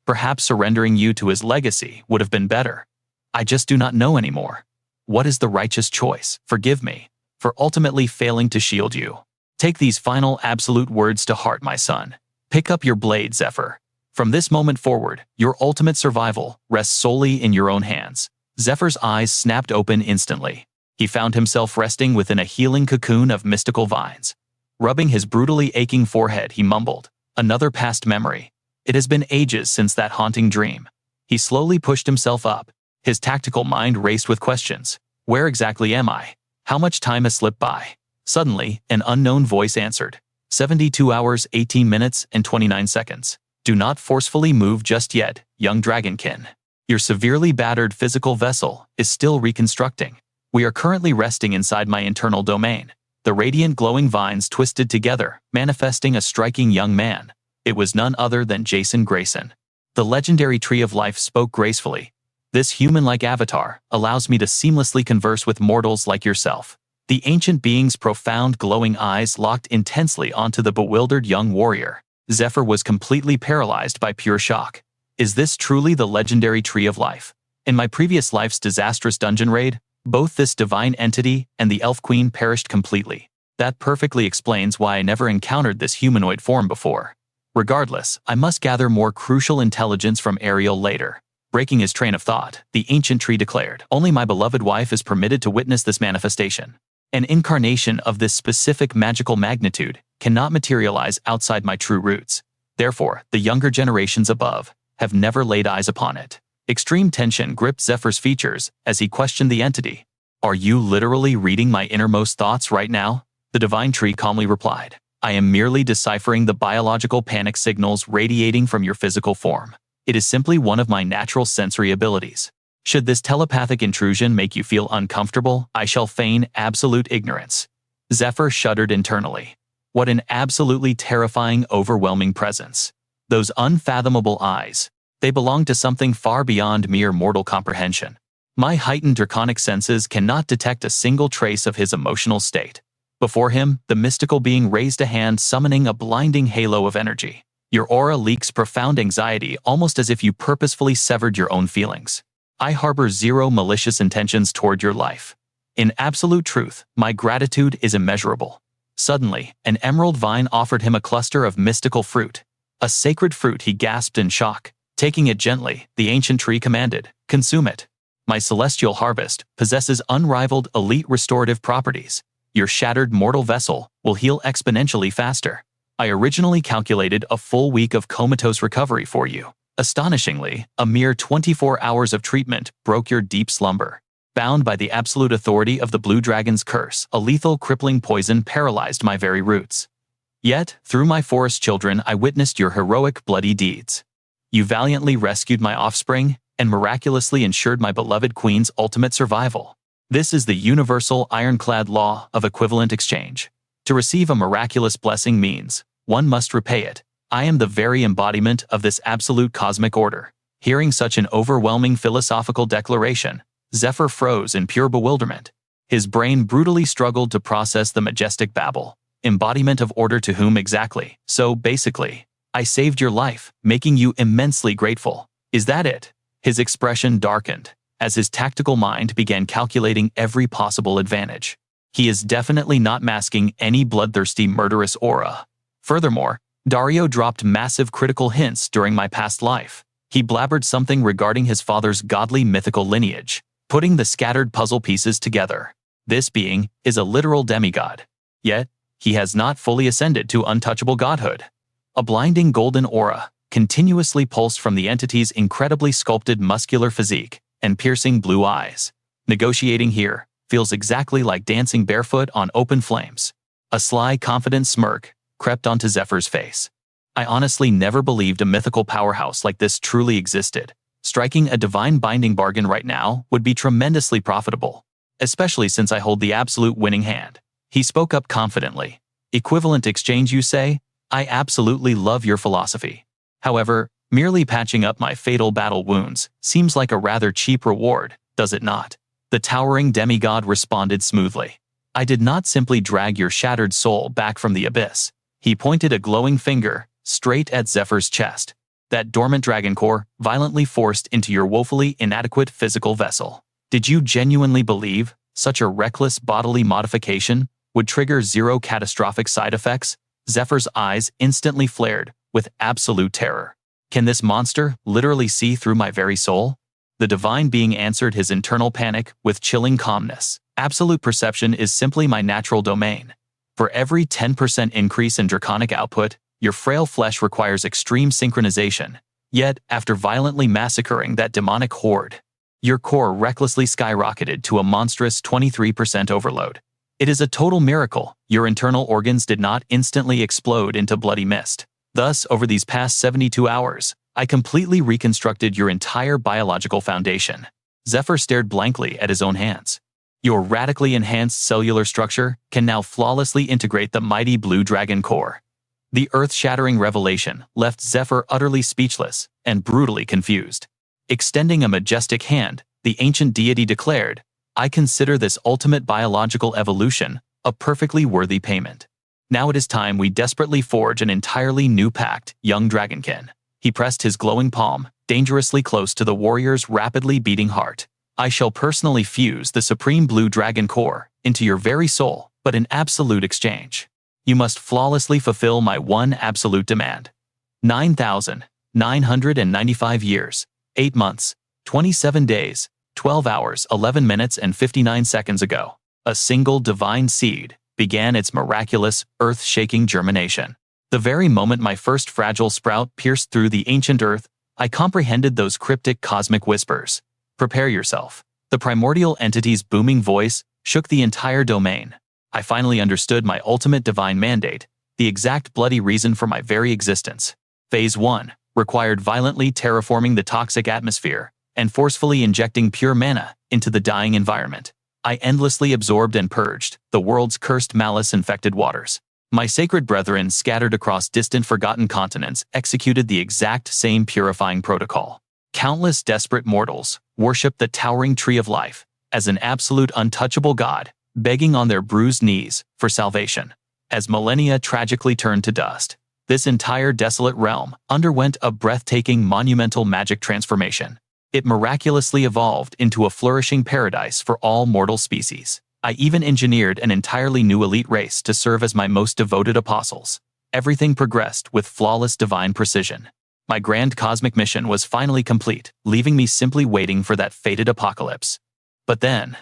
perhaps surrendering you to his legacy would have been better. I just do not know anymore. What is the righteous choice? Forgive me for ultimately failing to shield you. Take these final absolute words to heart, my son. Pick up your blade, Zephyr. From this moment forward, your ultimate survival rests solely in your own hands. Zephyr's eyes snapped open instantly. He found himself resting within a healing cocoon of mystical vines. Rubbing his brutally aching forehead, he mumbled, "Another past memory. It has been ages since that haunting dream." He slowly pushed himself up. His tactical mind raced with questions. Where exactly am I? How much time has slipped by? Suddenly, an unknown voice answered. 72 hours, 18 minutes, and 29 seconds. Do not forcefully move just yet, young dragonkin. Your severely battered physical vessel is still reconstructing. We are currently resting inside my internal domain. The radiant glowing vines twisted together, manifesting a striking young man. It was none other than Jason Grayson. The legendary Tree of Life spoke gracefully. This human-like avatar allows me to seamlessly converse with mortals like yourself. The ancient being's profound glowing eyes locked intensely onto the bewildered young warrior. Zephyr was completely paralyzed by pure shock. Is this truly the legendary Tree of Life? In my previous life's disastrous dungeon raid, both this divine entity and the Elf Queen perished completely. That perfectly explains why I never encountered this humanoid form before. Regardless, I must gather more crucial intelligence from Ariel later. Breaking his train of thought, the ancient tree declared, "Only my beloved wife is permitted to witness this manifestation. An incarnation of this specific magical magnitude cannot materialize outside my true roots. Therefore, the younger generations above have never laid eyes upon it." Extreme tension gripped Zephyr's features as he questioned the entity. "Are you literally reading my innermost thoughts right now?" The divine tree calmly replied. "I am merely deciphering the biological panic signals radiating from your physical form. It is simply one of my natural sensory abilities. Should this telepathic intrusion make you feel uncomfortable, I shall feign absolute ignorance." Zephyr shuddered internally. What an absolutely terrifying, overwhelming presence. Those unfathomable eyes. They belong to something far beyond mere mortal comprehension. My heightened draconic senses cannot detect a single trace of his emotional state. Before him, the mystical being raised a hand, summoning a blinding halo of energy. Your aura leaks profound anxiety, almost as if you purposefully severed your own feelings. I harbor zero malicious intentions toward your life. In absolute truth, my gratitude is immeasurable. Suddenly, an emerald vine offered him a cluster of mystical fruit. A sacred fruit, he gasped in shock. Taking it gently, the ancient tree commanded, "Consume it. My celestial harvest possesses unrivaled elite restorative properties. Your shattered mortal vessel will heal exponentially faster. I originally calculated a full week of comatose recovery for you. Astonishingly, a mere 24 hours of treatment broke your deep slumber. Bound by the absolute authority of the Blue Dragon's curse, a lethal, crippling poison paralyzed my very roots. Yet, through my forest children, I witnessed your heroic, bloody deeds. You valiantly rescued my offspring and miraculously ensured my beloved queen's ultimate survival. This is the universal ironclad law of equivalent exchange. To receive a miraculous blessing means one must repay it. I am the very embodiment of this absolute cosmic order." Hearing such an overwhelming philosophical declaration, Zephyr froze in pure bewilderment. His brain brutally struggled to process the majestic babble. Embodiment of order to whom exactly? So, basically, I saved your life, making you immensely grateful. Is that it? His expression darkened as his tactical mind began calculating every possible advantage. He is definitely not masking any bloodthirsty, murderous aura. Furthermore, Dario dropped massive critical hints during my past life. He blabbered something regarding his father's godly mythical lineage, putting the scattered puzzle pieces together. This being is a literal demigod. Yet, he has not fully ascended to untouchable godhood. A blinding golden aura continuously pulsed from the entity's incredibly sculpted muscular physique and piercing blue eyes. Negotiating here feels exactly like dancing barefoot on open flames. A sly, confident smirk crept onto Zephyr's face. I honestly never believed a mythical powerhouse like this truly existed. Striking a divine binding bargain right now would be tremendously profitable, especially since I hold the absolute winning hand. He spoke up confidently. Equivalent exchange, you say? I absolutely love your philosophy. However, merely patching up my fatal battle wounds seems like a rather cheap reward, does it not? The towering demigod responded smoothly. I did not simply drag your shattered soul back from the abyss. He pointed a glowing finger straight at Zephyr's chest. That dormant dragon core violently forced into your woefully inadequate physical vessel. Did you genuinely believe such a reckless bodily modification would trigger zero catastrophic side effects? Zephyr's eyes instantly flared with absolute terror. Can this monster literally see through my very soul? The divine being answered his internal panic with chilling calmness. Absolute perception is simply my natural domain. For every 10% increase in draconic output, your frail flesh requires extreme synchronization. Yet, after violently massacring that demonic horde, your core recklessly skyrocketed to a monstrous 23% overload. It is a total miracle your internal organs did not instantly explode into bloody mist. Thus, over these past 72 hours, I completely reconstructed your entire biological foundation. Zephyr stared blankly at his own hands. Your radically enhanced cellular structure can now flawlessly integrate the mighty blue dragon core. The earth-shattering revelation left Zephyr utterly speechless and brutally confused. Extending a majestic hand, the ancient deity declared, I consider this ultimate biological evolution a perfectly worthy payment. Now it is time we desperately forge an entirely new pact, young dragonkin. He pressed his glowing palm dangerously close to the warrior's rapidly beating heart. I shall personally fuse the supreme blue dragon core into your very soul, but in absolute exchange, you must flawlessly fulfill my one absolute demand. 9,995 years, 8 months, 27 days, 12 hours, 11 minutes and 59 seconds ago, a single divine seed began its miraculous, earth-shaking germination. The very moment my first fragile sprout pierced through the ancient earth, I comprehended those cryptic cosmic whispers. Prepare yourself. The primordial entity's booming voice shook the entire domain. I finally understood my ultimate divine mandate, the exact bloody reason for my very existence. Phase 1 required violently terraforming the toxic atmosphere and forcefully injecting pure mana into the dying environment. I endlessly absorbed and purged the world's cursed malice-infected waters. My sacred brethren scattered across distant forgotten continents executed the exact same purifying protocol. Countless desperate mortals worshipped the towering tree of life as an absolute untouchable god, begging on their bruised knees for salvation. As millennia tragically turned to dust, this entire desolate realm underwent a breathtaking monumental magic transformation. It miraculously evolved into a flourishing paradise for all mortal species. I even engineered an entirely new elite race to serve as my most devoted apostles. Everything progressed with flawless divine precision. My grand cosmic mission was finally complete, leaving me simply waiting for that fated apocalypse. But then,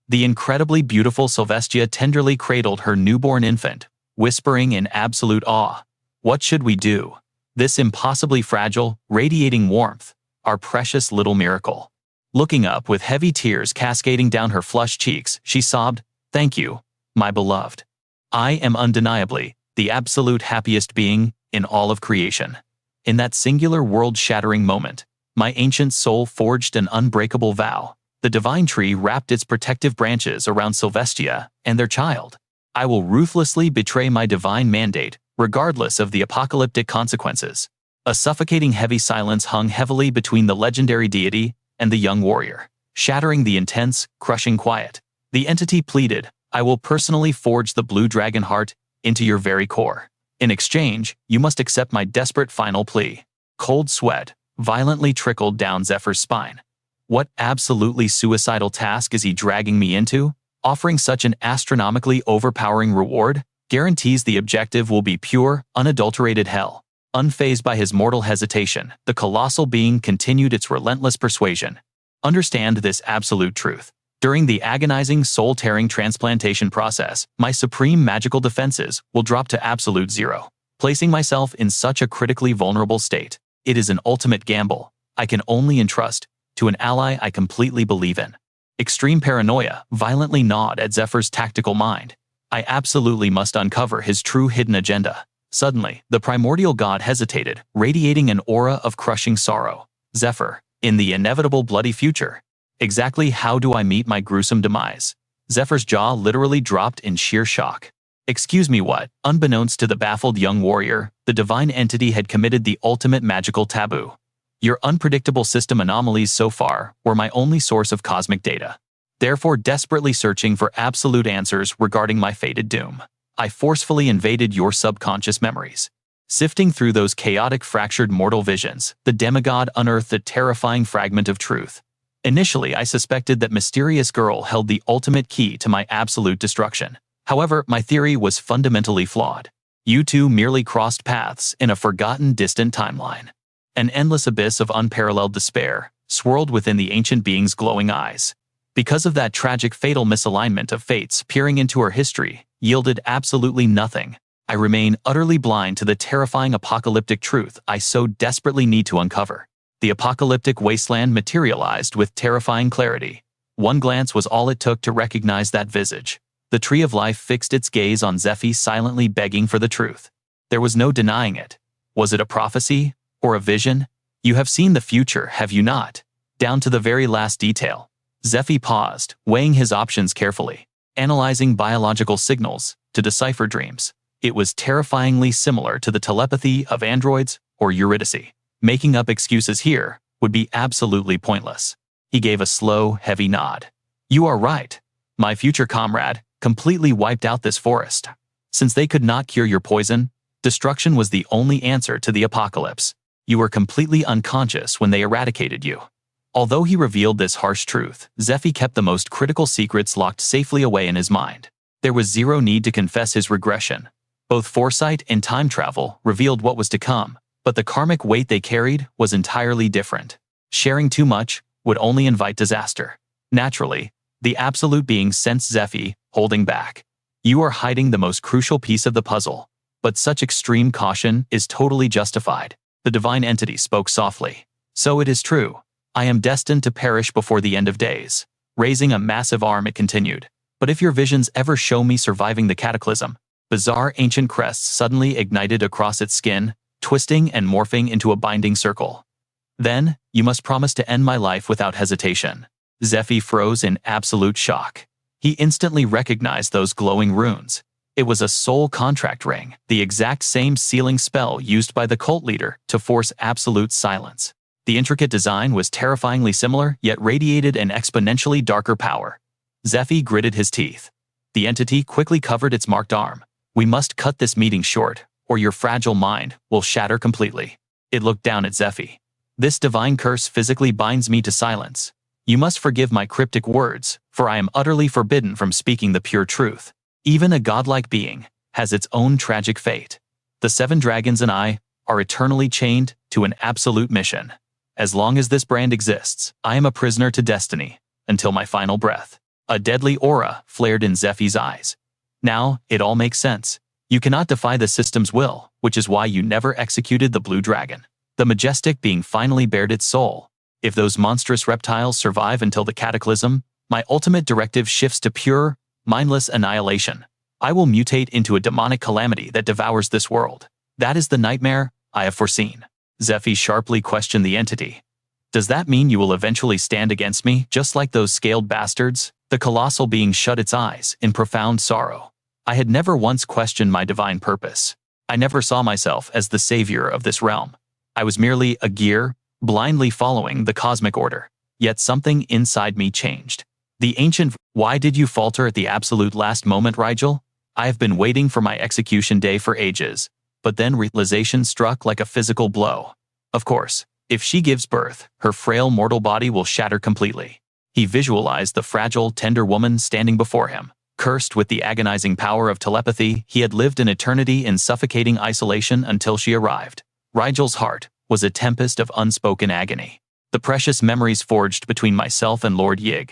the incredibly beautiful Sylvestia tenderly cradled her newborn infant, whispering in absolute awe, "What should we do? This impossibly fragile, radiating warmth, our precious little miracle." Looking up with heavy tears cascading down her flushed cheeks, she sobbed, "Thank you, my beloved. I am undeniably the absolute happiest being in all of creation." In that singular world-shattering moment, my ancient soul forged an unbreakable vow. The divine tree wrapped its protective branches around Sylvestia and their child. I will ruthlessly betray my divine mandate, regardless of the apocalyptic consequences. A suffocating heavy silence hung heavily between the legendary deity and the young warrior, shattering the intense, crushing quiet. The entity pleaded, "I will personally forge the blue dragon heart into your very core. In exchange, you must accept my desperate final plea." Cold sweat violently trickled down Zephyr's spine. What absolutely suicidal task is he dragging me into? Offering such an astronomically overpowering reward guarantees the objective will be pure, unadulterated hell. Unfazed by his mortal hesitation, the colossal being continued its relentless persuasion. Understand this absolute truth. During the agonizing, soul-tearing transplantation process, my supreme magical defenses will drop to absolute zero, placing myself in such a critically vulnerable state. It is an ultimate gamble I can only entrust to an ally I completely believe in. Extreme paranoia violently gnawed at Zephyr's tactical mind. I absolutely must uncover his true hidden agenda. Suddenly, the primordial god hesitated, radiating an aura of crushing sorrow. "Zephyr, in the inevitable bloody future, exactly how do I meet my gruesome demise?" Zephyr's jaw literally dropped in sheer shock. Excuse me, what? Unbeknownst to the baffled young warrior, the divine entity had committed the ultimate magical taboo. Your unpredictable system anomalies so far were my only source of cosmic data. Therefore, desperately searching for absolute answers regarding my fated doom, I forcefully invaded your subconscious memories. Sifting through those chaotic fractured mortal visions, the demigod unearthed a terrifying fragment of truth. Initially, I suspected that mysterious girl held the ultimate key to my absolute destruction. However, my theory was fundamentally flawed. You two merely crossed paths in a forgotten, distant timeline. An endless abyss of unparalleled despair swirled within the ancient being's glowing eyes. Because of that tragic fatal misalignment of fates, peering into her history yielded absolutely nothing. I remain utterly blind to the terrifying apocalyptic truth I so desperately need to uncover. The apocalyptic wasteland materialized with terrifying clarity. One glance was all it took to recognize that visage. The tree of life fixed its gaze on Zephyr, silently begging for the truth. There was no denying it. Was it a prophecy or a vision? You have seen the future, have you not? Down to the very last detail. Zephyr paused, weighing his options carefully, analyzing biological signals to decipher dreams. It was terrifyingly similar to the telepathy of androids or Eurydice. Making up excuses here would be absolutely pointless. He gave a slow, heavy nod. You are right. My future comrade completely wiped out this forest. Since they could not cure your poison, destruction was the only answer to the apocalypse. You were completely unconscious when they eradicated you. Although he revealed this harsh truth, Zephyr kept the most critical secrets locked safely away in his mind. There was zero need to confess his regression. Both foresight and time travel revealed what was to come, but the karmic weight they carried was entirely different. Sharing too much would only invite disaster. Naturally, the absolute being sensed Zephyr holding back. You are hiding the most crucial piece of the puzzle, but such extreme caution is totally justified. The divine entity spoke softly. So it is true. I am destined to perish before the end of days. Raising a massive arm, it continued. But if your visions ever show me surviving the cataclysm, bizarre ancient crests suddenly ignited across its skin, twisting and morphing into a binding circle. Then, you must promise to end my life without hesitation. Zephyr froze in absolute shock. He instantly recognized those glowing runes. It was a soul contract ring, the exact same sealing spell used by the cult leader to force absolute silence. The intricate design was terrifyingly similar, yet radiated an exponentially darker power. Zephyr gritted his teeth. The entity quickly covered its marked arm. We must cut this meeting short, or your fragile mind will shatter completely. It looked down at Zephyr. This divine curse physically binds me to silence. You must forgive my cryptic words, for I am utterly forbidden from speaking the pure truth. Even a godlike being has its own tragic fate. The 7 dragons and I are eternally chained to an absolute mission. As long as this brand exists, I am a prisoner to destiny, until my final breath. A deadly aura flared in Zephyr's eyes. Now, it all makes sense. You cannot defy the system's will, which is why you never executed the blue dragon. The majestic being finally bared its soul. If those monstrous reptiles survive until the cataclysm, my ultimate directive shifts to pure, mindless annihilation. I will mutate into a demonic calamity that devours this world. That is the nightmare I have foreseen. Zephyr sharply questioned the entity. Does that mean you will eventually stand against me, just like those scaled bastards? The colossal being shut its eyes in profound sorrow. I had never once questioned my divine purpose. I never saw myself as the savior of this realm. I was merely a gear, blindly following the cosmic order. Yet something inside me changed. The ancient, why did you falter at the absolute last moment, Rigel? I have been waiting for my execution day for ages. But then realization struck like a physical blow. Of course, if she gives birth, her frail mortal body will shatter completely. He visualized the fragile, tender woman standing before him. Cursed with the agonizing power of telepathy, he had lived an eternity in suffocating isolation until she arrived. Rigel's heart was a tempest of unspoken agony. The precious memories forged between myself and Lord Yig.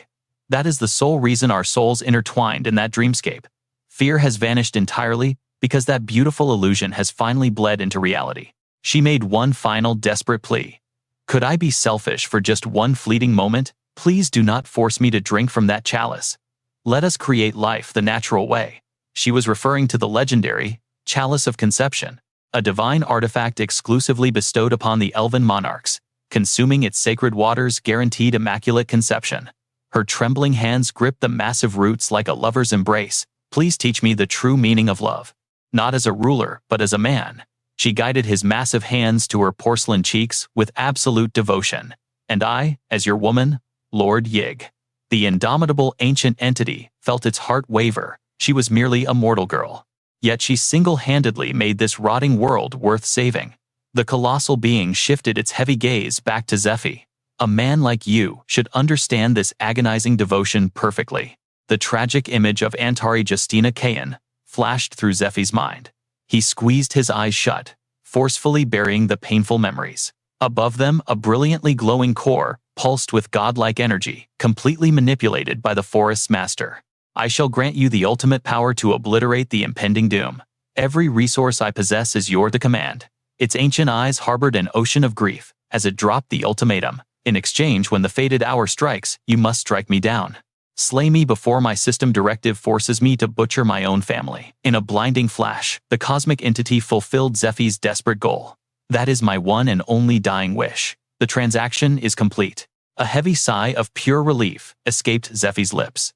That is the sole reason our souls intertwined in that dreamscape. Fear has vanished entirely, because that beautiful illusion has finally bled into reality. She made one final desperate plea. Could I be selfish for just one fleeting moment? Please do not force me to drink from that chalice. Let us create life the natural way. She was referring to the legendary Chalice of Conception, a divine artifact exclusively bestowed upon the elven monarchs. Consuming its sacred waters guaranteed immaculate conception. Her trembling hands gripped the massive roots like a lover's embrace, Please teach me the true meaning of love. Not as a ruler, but as a man. She guided his massive hands to her porcelain cheeks with absolute devotion. And I, as your woman, Lord Yig. The indomitable ancient entity felt its heart waver. She was merely a mortal girl. Yet she single-handedly made this rotting world worth saving. The colossal being shifted its heavy gaze back to Zephyr. A man like you should understand this agonizing devotion perfectly. The tragic image of Antari Justina Kayan flashed through Zephyr's mind. He squeezed his eyes shut, forcefully burying the painful memories. Above them, a brilliantly glowing core pulsed with godlike energy, completely manipulated by the forest's master. I shall grant you the ultimate power to obliterate the impending doom. Every resource I possess is yours to command. Its ancient eyes harbored an ocean of grief as it dropped the ultimatum. In exchange, when the fated hour strikes, you must strike me down. Slay me before my system directive forces me to butcher my own family. In a blinding flash, the cosmic entity fulfilled Zephyr's desperate goal. That is my one and only dying wish. The transaction is complete. A heavy sigh of pure relief escaped Zephyr's lips.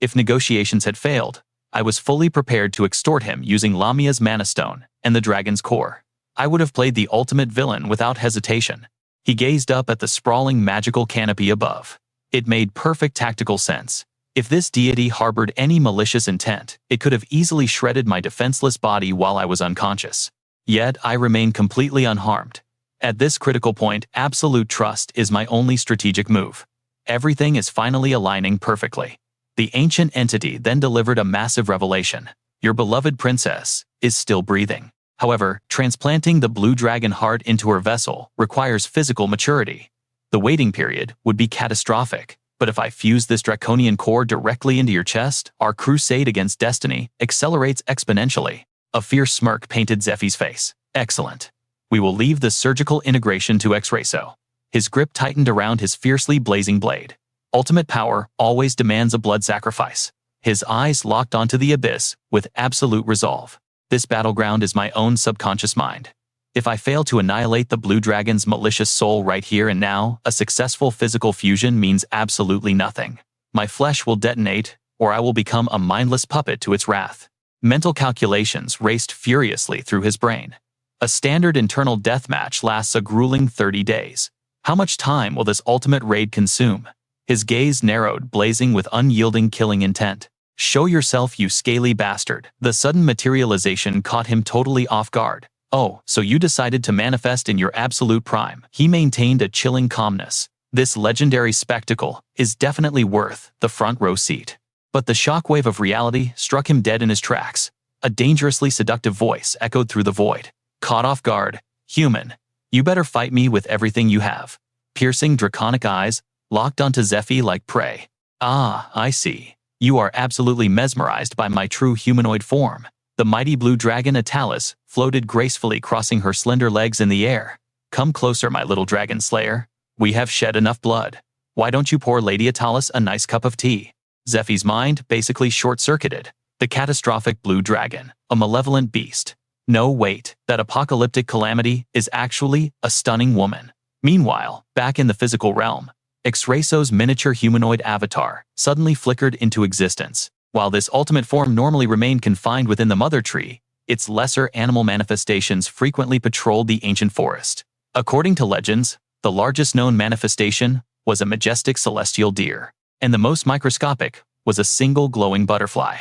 If negotiations had failed, I was fully prepared to extort him using Lamia's Mana Stone and the Dragon's Core. I would have played the ultimate villain without hesitation. He gazed up at the sprawling magical canopy above. It made perfect tactical sense. If this deity harbored any malicious intent, it could have easily shredded my defenseless body while I was unconscious. Yet I remained completely unharmed. At this critical point, absolute trust is my only strategic move. Everything is finally aligning perfectly. The ancient entity then delivered a massive revelation. Your beloved princess is still breathing. However, transplanting the blue dragon heart into her vessel requires physical maturity. The waiting period would be catastrophic, but if I fuse this draconian core directly into your chest, our crusade against destiny accelerates exponentially. A fierce smirk painted Zephyr's face. Excellent. We will leave the surgical integration to X-Rayso. His grip tightened around his fiercely blazing blade. Ultimate power always demands a blood sacrifice. His eyes locked onto the abyss with absolute resolve. This battleground is my own subconscious mind. If I fail to annihilate the blue dragon's malicious soul right here and now, a successful physical fusion means absolutely nothing. My flesh will detonate, or I will become a mindless puppet to its wrath. Mental calculations raced furiously through his brain. A standard internal deathmatch lasts a grueling 30 days. How much time will this ultimate raid consume? His gaze narrowed, blazing with unyielding killing intent. Show yourself, you scaly bastard. The sudden materialization caught him totally off guard. Oh, so you decided to manifest in your absolute prime. He maintained a chilling calmness. This legendary spectacle is definitely worth the front row seat. But the shockwave of reality struck him dead in his tracks. A dangerously seductive voice echoed through the void. Caught off guard, human. You better fight me with everything you have. Piercing draconic eyes locked onto Zephyr like prey. Ah, I see. You are absolutely mesmerized by my true humanoid form. The mighty blue dragon Atalis floated gracefully, crossing her slender legs in the air. Come closer, my little dragon slayer. We have shed enough blood. Why don't you pour Lady Atalis a nice cup of tea? Zephyr's mind basically short-circuited. The catastrophic blue dragon, a malevolent beast. No, wait, that apocalyptic calamity is actually a stunning woman. Meanwhile, back in the physical realm, X-Rayso's miniature humanoid avatar suddenly flickered into existence. While this ultimate form normally remained confined within the mother tree, its lesser animal manifestations frequently patrolled the ancient forest. According to legends, the largest known manifestation was a majestic celestial deer, and the most microscopic was a single glowing butterfly.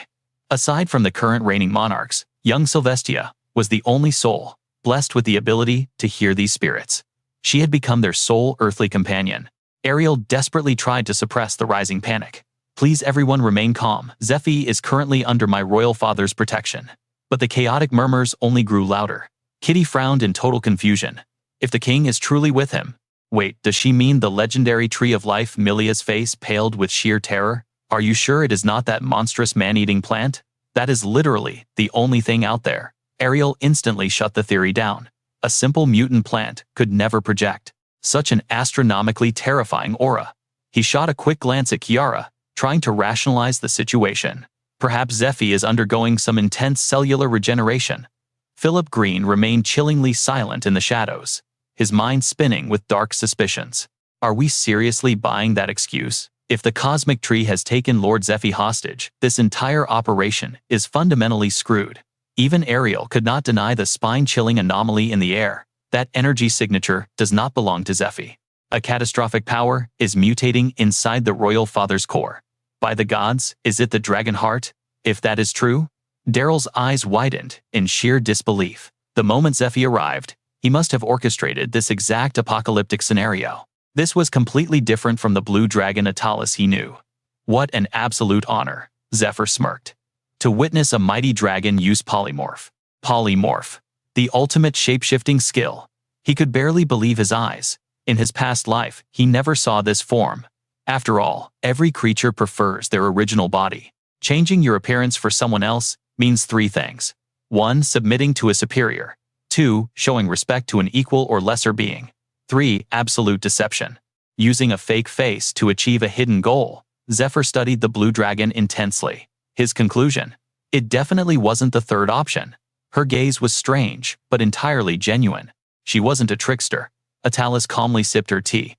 Aside from the current reigning monarchs, young Sylvestia was the only soul blessed with the ability to hear these spirits. She had become their sole earthly companion. Ariel desperately tried to suppress the rising panic. Please everyone remain calm. Zephyr is currently under my royal father's protection. But the chaotic murmurs only grew louder. Kitty frowned in total confusion. If the king is truly with him. Wait, does she mean the legendary tree of life? Milia's face paled with sheer terror. Are you sure it is not that monstrous man-eating plant? That is literally the only thing out there. Ariel instantly shut the theory down. A simple mutant plant could never project such an astronomically terrifying aura. He shot a quick glance at Kiara, trying to rationalize the situation. Perhaps Zephyr is undergoing some intense cellular regeneration. Philip Green remained chillingly silent in the shadows, his mind spinning with dark suspicions. Are we seriously buying that excuse? If the cosmic tree has taken Lord Zephyr hostage, this entire operation is fundamentally screwed. Even Ariel could not deny the spine-chilling anomaly in the air. That energy signature does not belong to Zephyr. A catastrophic power is mutating inside the royal father's core. By the gods, is it the dragon heart? If that is true, Daryl's eyes widened in sheer disbelief. The moment Zephyr arrived, he must have orchestrated this exact apocalyptic scenario. This was completely different from the blue dragon Atalis he knew. What an absolute honor, Zephyr smirked. To witness a mighty dragon use polymorph. Polymorph. The ultimate shape-shifting skill. He could barely believe his eyes. In his past life, he never saw this form. After all, every creature prefers their original body. Changing your appearance for someone else means three things. 1. Submitting to a superior. 2. Showing respect to an equal or lesser being. 3. Absolute deception. Using a fake face to achieve a hidden goal, Zephyr studied the blue dragon intensely. His conclusion? It definitely wasn't the third option. Her gaze was strange, but entirely genuine. She wasn't a trickster. Atalis calmly sipped her tea.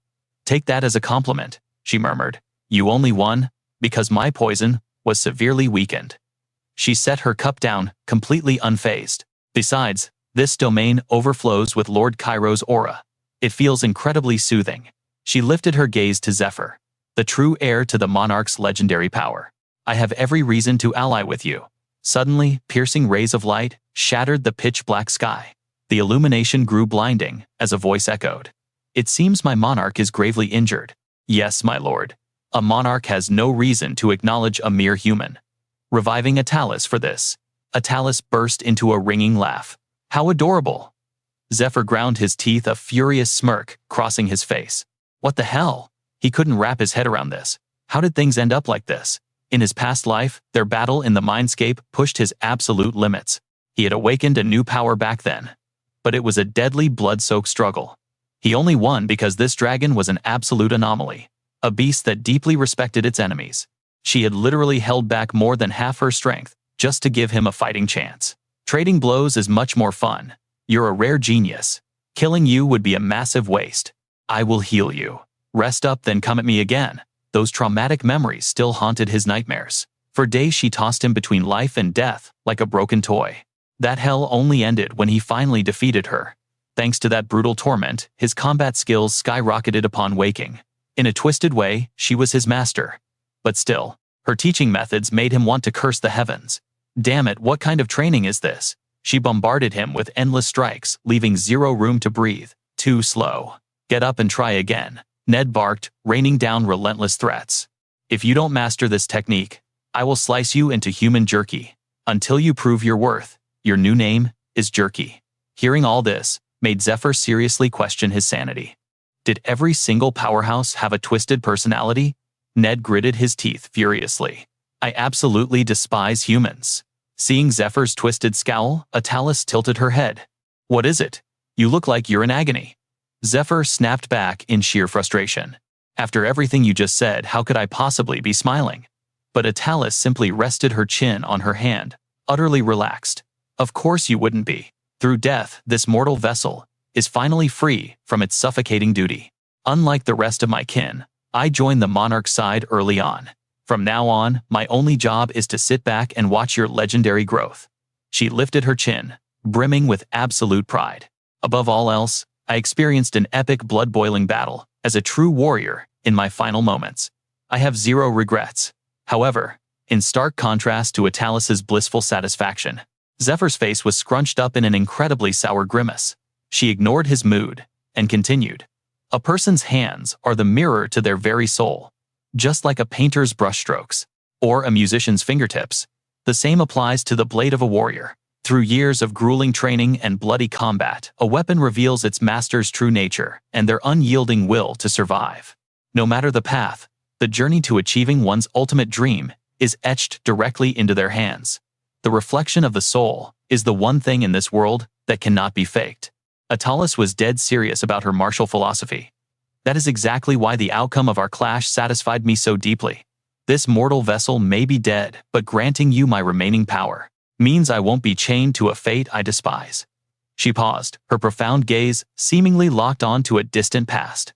Take that as a compliment, she murmured. You only won because my poison was severely weakened. She set her cup down, completely unfazed. Besides, this domain overflows with Lord Cairo's aura. It feels incredibly soothing. She lifted her gaze to Zephyr, the true heir to the monarch's legendary power. I have every reason to ally with you. Suddenly, piercing rays of light shattered the pitch-black sky. The illumination grew blinding as a voice echoed. It seems my monarch is gravely injured. Yes, my lord. A monarch has no reason to acknowledge a mere human. Reviving Atalis for this. Atalis burst into a ringing laugh. How adorable. Zephyr ground his teeth, a furious smirk crossing his face. What the hell? He couldn't wrap his head around this. How did things end up like this? In his past life, their battle in the mindscape pushed his absolute limits. He had awakened a new power back then. But it was a deadly, blood-soaked struggle. He only won because this dragon was an absolute anomaly. A beast that deeply respected its enemies. She had literally held back more than half her strength just to give him a fighting chance. Trading blows is much more fun. You're a rare genius. Killing you would be a massive waste. I will heal you. Rest up, then come at me again. Those traumatic memories still haunted his nightmares. For days she tossed him between life and death, like a broken toy. That hell only ended when he finally defeated her. Thanks to that brutal torment, his combat skills skyrocketed upon waking. In a twisted way, she was his master. But still, her teaching methods made him want to curse the heavens. Damn it, what kind of training is this? She bombarded him with endless strikes, leaving zero room to breathe. Too slow. Get up and try again, Ned barked, raining down relentless threats. If you don't master this technique, I will slice you into human jerky. Until you prove your worth, your new name is Jerky. Hearing all this made Zephyr seriously question his sanity. Did every single powerhouse have a twisted personality? Ned gritted his teeth furiously. I absolutely despise humans. Seeing Zephyr's twisted scowl, Atalis tilted her head. What is it? You look like you're in agony. Zephyr snapped back in sheer frustration. After everything you just said, how could I possibly be smiling? But Atalis simply rested her chin on her hand, utterly relaxed. Of course you wouldn't be. Through death, this mortal vessel is finally free from its suffocating duty. Unlike the rest of my kin, I joined the monarch's side early on. From now on, my only job is to sit back and watch your legendary growth. She lifted her chin, brimming with absolute pride. Above all else, I experienced an epic blood-boiling battle as a true warrior in my final moments. I have zero regrets. However, in stark contrast to Atalis's blissful satisfaction, Zephyr's face was scrunched up in an incredibly sour grimace. She ignored his mood and continued. A person's hands are the mirror to their very soul. Just like a painter's brushstrokes, or a musician's fingertips, the same applies to the blade of a warrior. Through years of grueling training and bloody combat, a weapon reveals its master's true nature and their unyielding will to survive. No matter the path, the journey to achieving one's ultimate dream is etched directly into their hands. The reflection of the soul is the one thing in this world that cannot be faked. Atalis was dead serious about her martial philosophy. That is exactly why the outcome of our clash satisfied me so deeply. This mortal vessel may be dead, but granting you my remaining power means I won't be chained to a fate I despise. She paused, her profound gaze seemingly locked on to a distant past.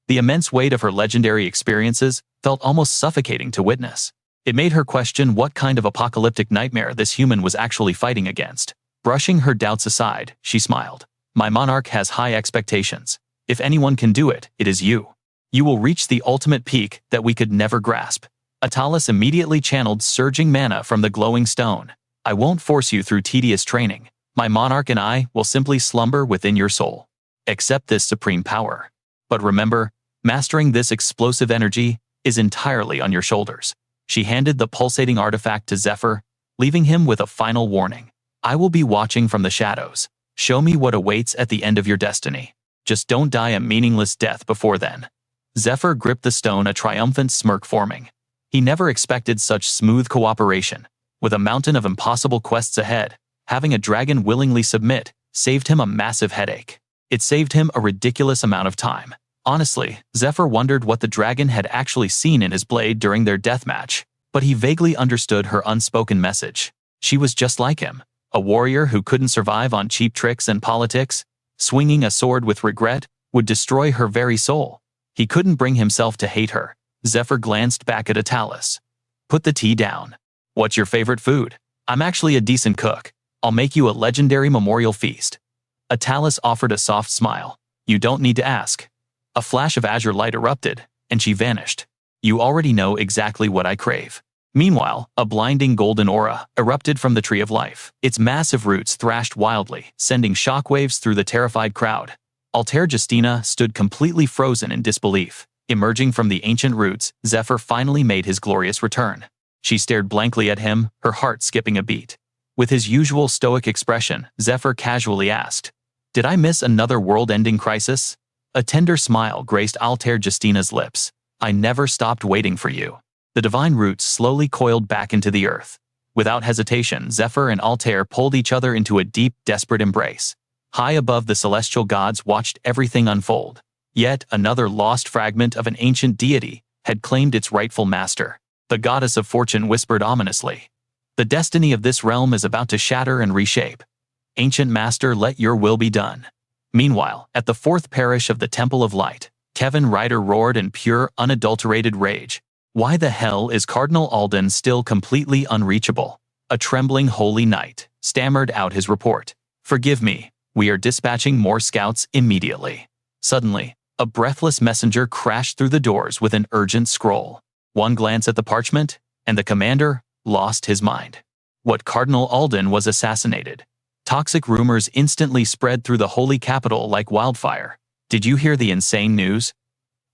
The immense weight of her legendary experiences felt almost suffocating to witness. It made her question what kind of apocalyptic nightmare this human was actually fighting against. Brushing her doubts aside, she smiled. My monarch has high expectations. If anyone can do it, it is you. You will reach the ultimate peak that we could never grasp. Atalis immediately channeled surging mana from the glowing stone. I won't force you through tedious training. My monarch and I will simply slumber within your soul. Accept this supreme power. But remember, mastering this explosive energy is entirely on your shoulders. She handed the pulsating artifact to Zephyr, leaving him with a final warning. I will be watching from the shadows. Show me what awaits at the end of your destiny. Just don't die a meaningless death before then. Zephyr gripped the stone, a triumphant smirk forming. He never expected such smooth cooperation. With a mountain of impossible quests ahead, having a dragon willingly submit saved him a massive headache. It saved him a ridiculous amount of time. Honestly, Zephyr wondered what the dragon had actually seen in his blade during their deathmatch, but he vaguely understood her unspoken message. She was just like him, a warrior who couldn't survive on cheap tricks and politics. Swinging a sword with regret would destroy her very soul. He couldn't bring himself to hate her. Zephyr glanced back at Atalis. Put the tea down. What's your favorite food? I'm actually a decent cook. I'll make you a legendary memorial feast. Atalis offered a soft smile. You don't need to ask. A flash of azure light erupted, and she vanished. You already know exactly what I crave. Meanwhile, a blinding golden aura erupted from the Tree of Life. Its massive roots thrashed wildly, sending shockwaves through the terrified crowd. Altair Justina stood completely frozen in disbelief. Emerging from the ancient roots, Zephyr finally made his glorious return. She stared blankly at him, her heart skipping a beat. With his usual stoic expression, Zephyr casually asked, "Did I miss another world-ending crisis?" A tender smile graced Altair Justina's lips. "I never stopped waiting for you." The divine roots slowly coiled back into the earth. Without hesitation, Zephyr and Altair pulled each other into a deep, desperate embrace. High above, the celestial gods watched everything unfold. Yet another lost fragment of an ancient deity had claimed its rightful master. The goddess of fortune whispered ominously, "The destiny of this realm is about to shatter and reshape. Ancient master, let your will be done." Meanwhile, at the fourth parish of the Temple of Light, Kevin Ryder roared in pure, unadulterated rage. Why the hell is Cardinal Alden still completely unreachable? A trembling holy knight stammered out his report. "Forgive me, we are dispatching more scouts immediately." Suddenly, a breathless messenger crashed through the doors with an urgent scroll. One glance at the parchment, and the commander lost his mind. What, Cardinal Alden was assassinated? Toxic rumors instantly spread through the holy capital like wildfire. Did you hear the insane news?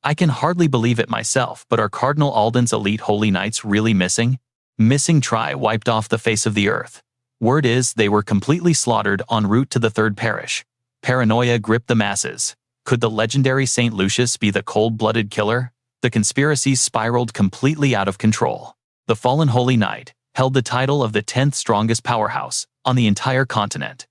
I can hardly believe it myself, but are Cardinal Alden's elite holy knights really missing? Missing try wiped off the face of the earth. Word is they were completely slaughtered en route to the third parish. Paranoia gripped the masses. Could the legendary Saint Lucius be the cold-blooded killer? The conspiracy spiraled completely out of control. The fallen Holy Knight held the title of the 10th strongest powerhouse on the entire continent.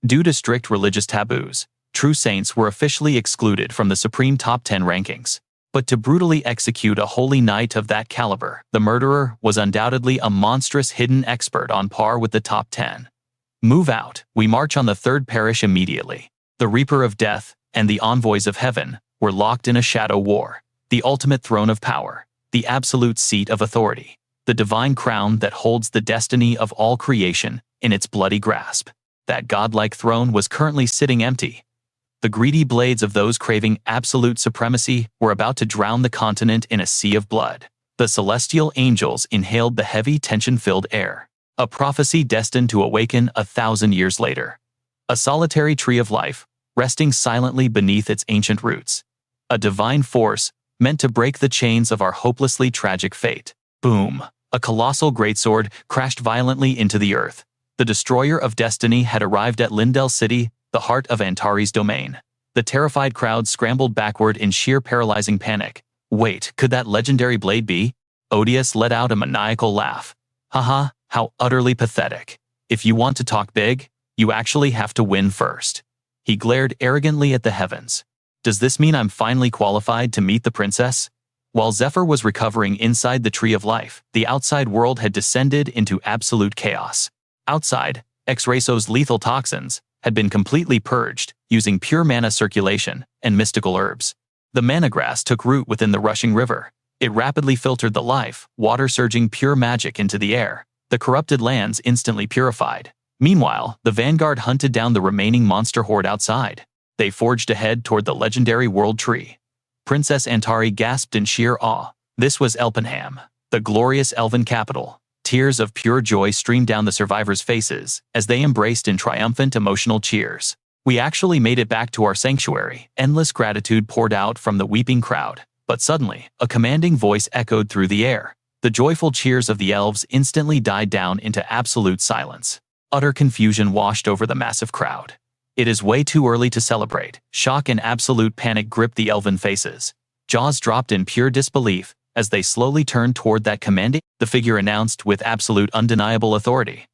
Due to strict religious taboos, true saints were officially excluded from the supreme top 10 rankings. But to brutally execute a holy knight of that caliber, the murderer was undoubtedly a monstrous hidden expert on par with the top 10. Move out, we march on the third parish immediately. The Reaper of Death and the Envoys of Heaven were locked in a shadow war. The ultimate throne of power, the absolute seat of authority, the divine crown that holds the destiny of all creation in its bloody grasp. That godlike throne was currently sitting empty. The greedy blades of those craving absolute supremacy were about to drown the continent in a sea of blood. The celestial angels inhaled the heavy, tension-filled air, a prophecy destined to awaken 1,000 years later. A solitary tree of life, resting silently beneath its ancient roots. A divine force meant to break the chains of our hopelessly tragic fate. Boom! A colossal greatsword crashed violently into the earth. The destroyer of destiny had arrived at Lindell City, the heart of Antari's domain. The terrified crowd scrambled backward in sheer paralyzing panic. Wait, could that legendary blade be? Odious let out a maniacal laugh. Haha, how utterly pathetic. If you want to talk big, you actually have to win first. He glared arrogantly at the heavens. Does this mean I'm finally qualified to meet the princess? While Zephyr was recovering inside the Tree of Life, the outside world had descended into absolute chaos. Outside, X-Raso's lethal toxins had been completely purged using pure mana circulation and mystical herbs. The mana grass took root within the rushing river. It rapidly filtered the life, water surging pure magic into the air. The corrupted lands instantly purified. Meanwhile, the vanguard hunted down the remaining monster horde outside. They forged ahead toward the legendary world tree. Princess Antari gasped in sheer awe. This was Elpenham, the glorious elven capital. Tears of pure joy streamed down the survivors' faces as they embraced in triumphant emotional cheers. We actually made it back to our sanctuary. Endless gratitude poured out from the weeping crowd. But suddenly, a commanding voice echoed through the air. The joyful cheers of the elves instantly died down into absolute silence. Utter confusion washed over the massive crowd. It is way too early to celebrate. Shock and absolute panic gripped the elven faces. Jaws dropped in pure disbelief as they slowly turned toward that commanding. The figure announced with absolute undeniable authority.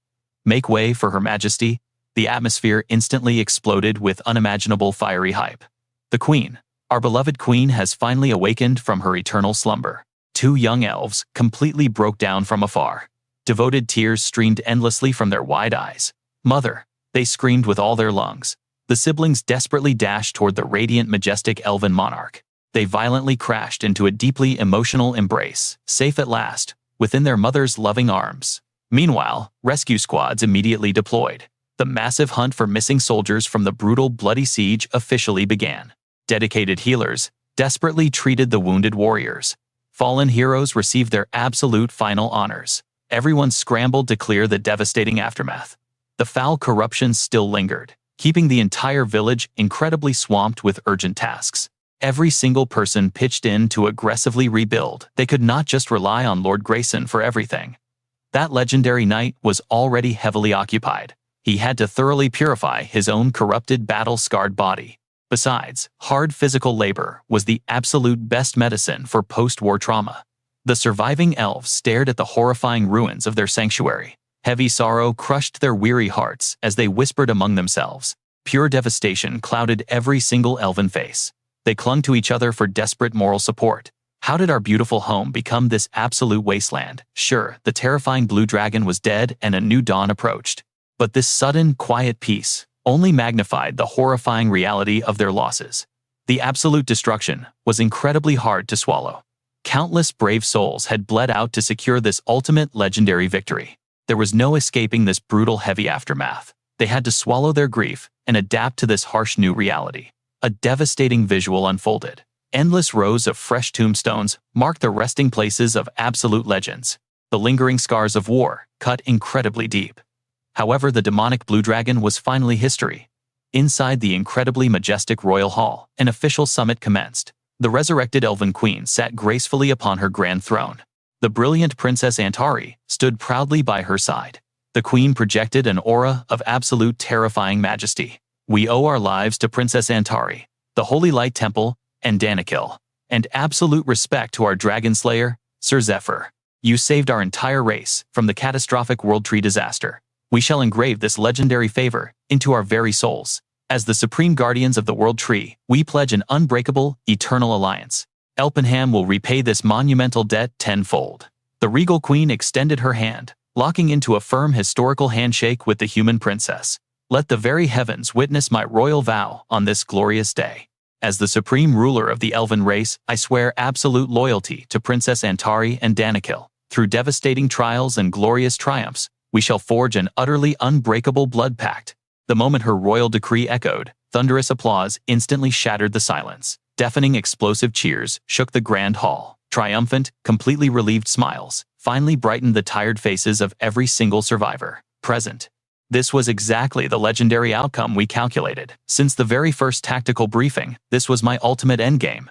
Make way for Her Majesty. The atmosphere instantly exploded with unimaginable fiery hype. The Queen, our beloved Queen, has finally awakened from her eternal slumber. Two young elves completely broke down from afar. Devoted tears streamed endlessly from their wide eyes. Mother, they screamed with all their lungs. The siblings desperately dashed toward the radiant, majestic elven monarch. They violently crashed into a deeply emotional embrace, safe at last, within their mother's loving arms. Meanwhile, rescue squads immediately deployed. The massive hunt for missing soldiers from the brutal, bloody siege officially began. Dedicated healers desperately treated the wounded warriors. Fallen heroes received their absolute final honors. Everyone scrambled to clear the devastating aftermath. The foul corruption still lingered, keeping the entire village incredibly swamped with urgent tasks. Every single person pitched in to aggressively rebuild. They could not just rely on Lord Grayson for everything. That legendary knight was already heavily occupied. He had to thoroughly purify his own corrupted, battle-scarred body. Besides, hard physical labor was the absolute best medicine for post-war trauma. The surviving elves stared at the horrifying ruins of their sanctuary. Heavy sorrow crushed their weary hearts as they whispered among themselves. Pure devastation clouded every single elven face. They clung to each other for desperate moral support. How did our beautiful home become this absolute wasteland? Sure, the terrifying blue dragon was dead and a new dawn approached. But this sudden, quiet peace only magnified the horrifying reality of their losses. The absolute destruction was incredibly hard to swallow. Countless brave souls had bled out to secure this ultimate legendary victory. There was no escaping this brutal, heavy aftermath. They had to swallow their grief and adapt to this harsh new reality. A devastating visual unfolded. Endless rows of fresh tombstones marked the resting places of absolute legends. The lingering scars of war cut incredibly deep. However, the demonic blue dragon was finally history. Inside the incredibly majestic royal hall, an official summit commenced. The resurrected elven queen sat gracefully upon her grand throne. The brilliant Princess Antari stood proudly by her side. The queen projected an aura of absolute terrifying majesty. We owe our lives to Princess Antari, the Holy Light Temple, and Danakil, and absolute respect to our dragon slayer, Sir Zephyr. You saved our entire race from the catastrophic World Tree disaster. We shall engrave this legendary favor into our very souls. As the supreme guardians of the World Tree, we pledge an unbreakable, eternal alliance. Elpenham will repay this monumental debt tenfold. The regal queen extended her hand, locking into a firm historical handshake with the human princess. Let the very heavens witness my royal vow on this glorious day. As the supreme ruler of the elven race, I swear absolute loyalty to Princess Antari and Danakil. Through devastating trials and glorious triumphs, we shall forge an utterly unbreakable blood pact. The moment her royal decree echoed, thunderous applause instantly shattered the silence. Deafening explosive cheers shook the grand hall. Triumphant, completely relieved smiles finally brightened the tired faces of every single survivor present. This was exactly the legendary outcome we calculated. Since the very first tactical briefing, this was my ultimate endgame.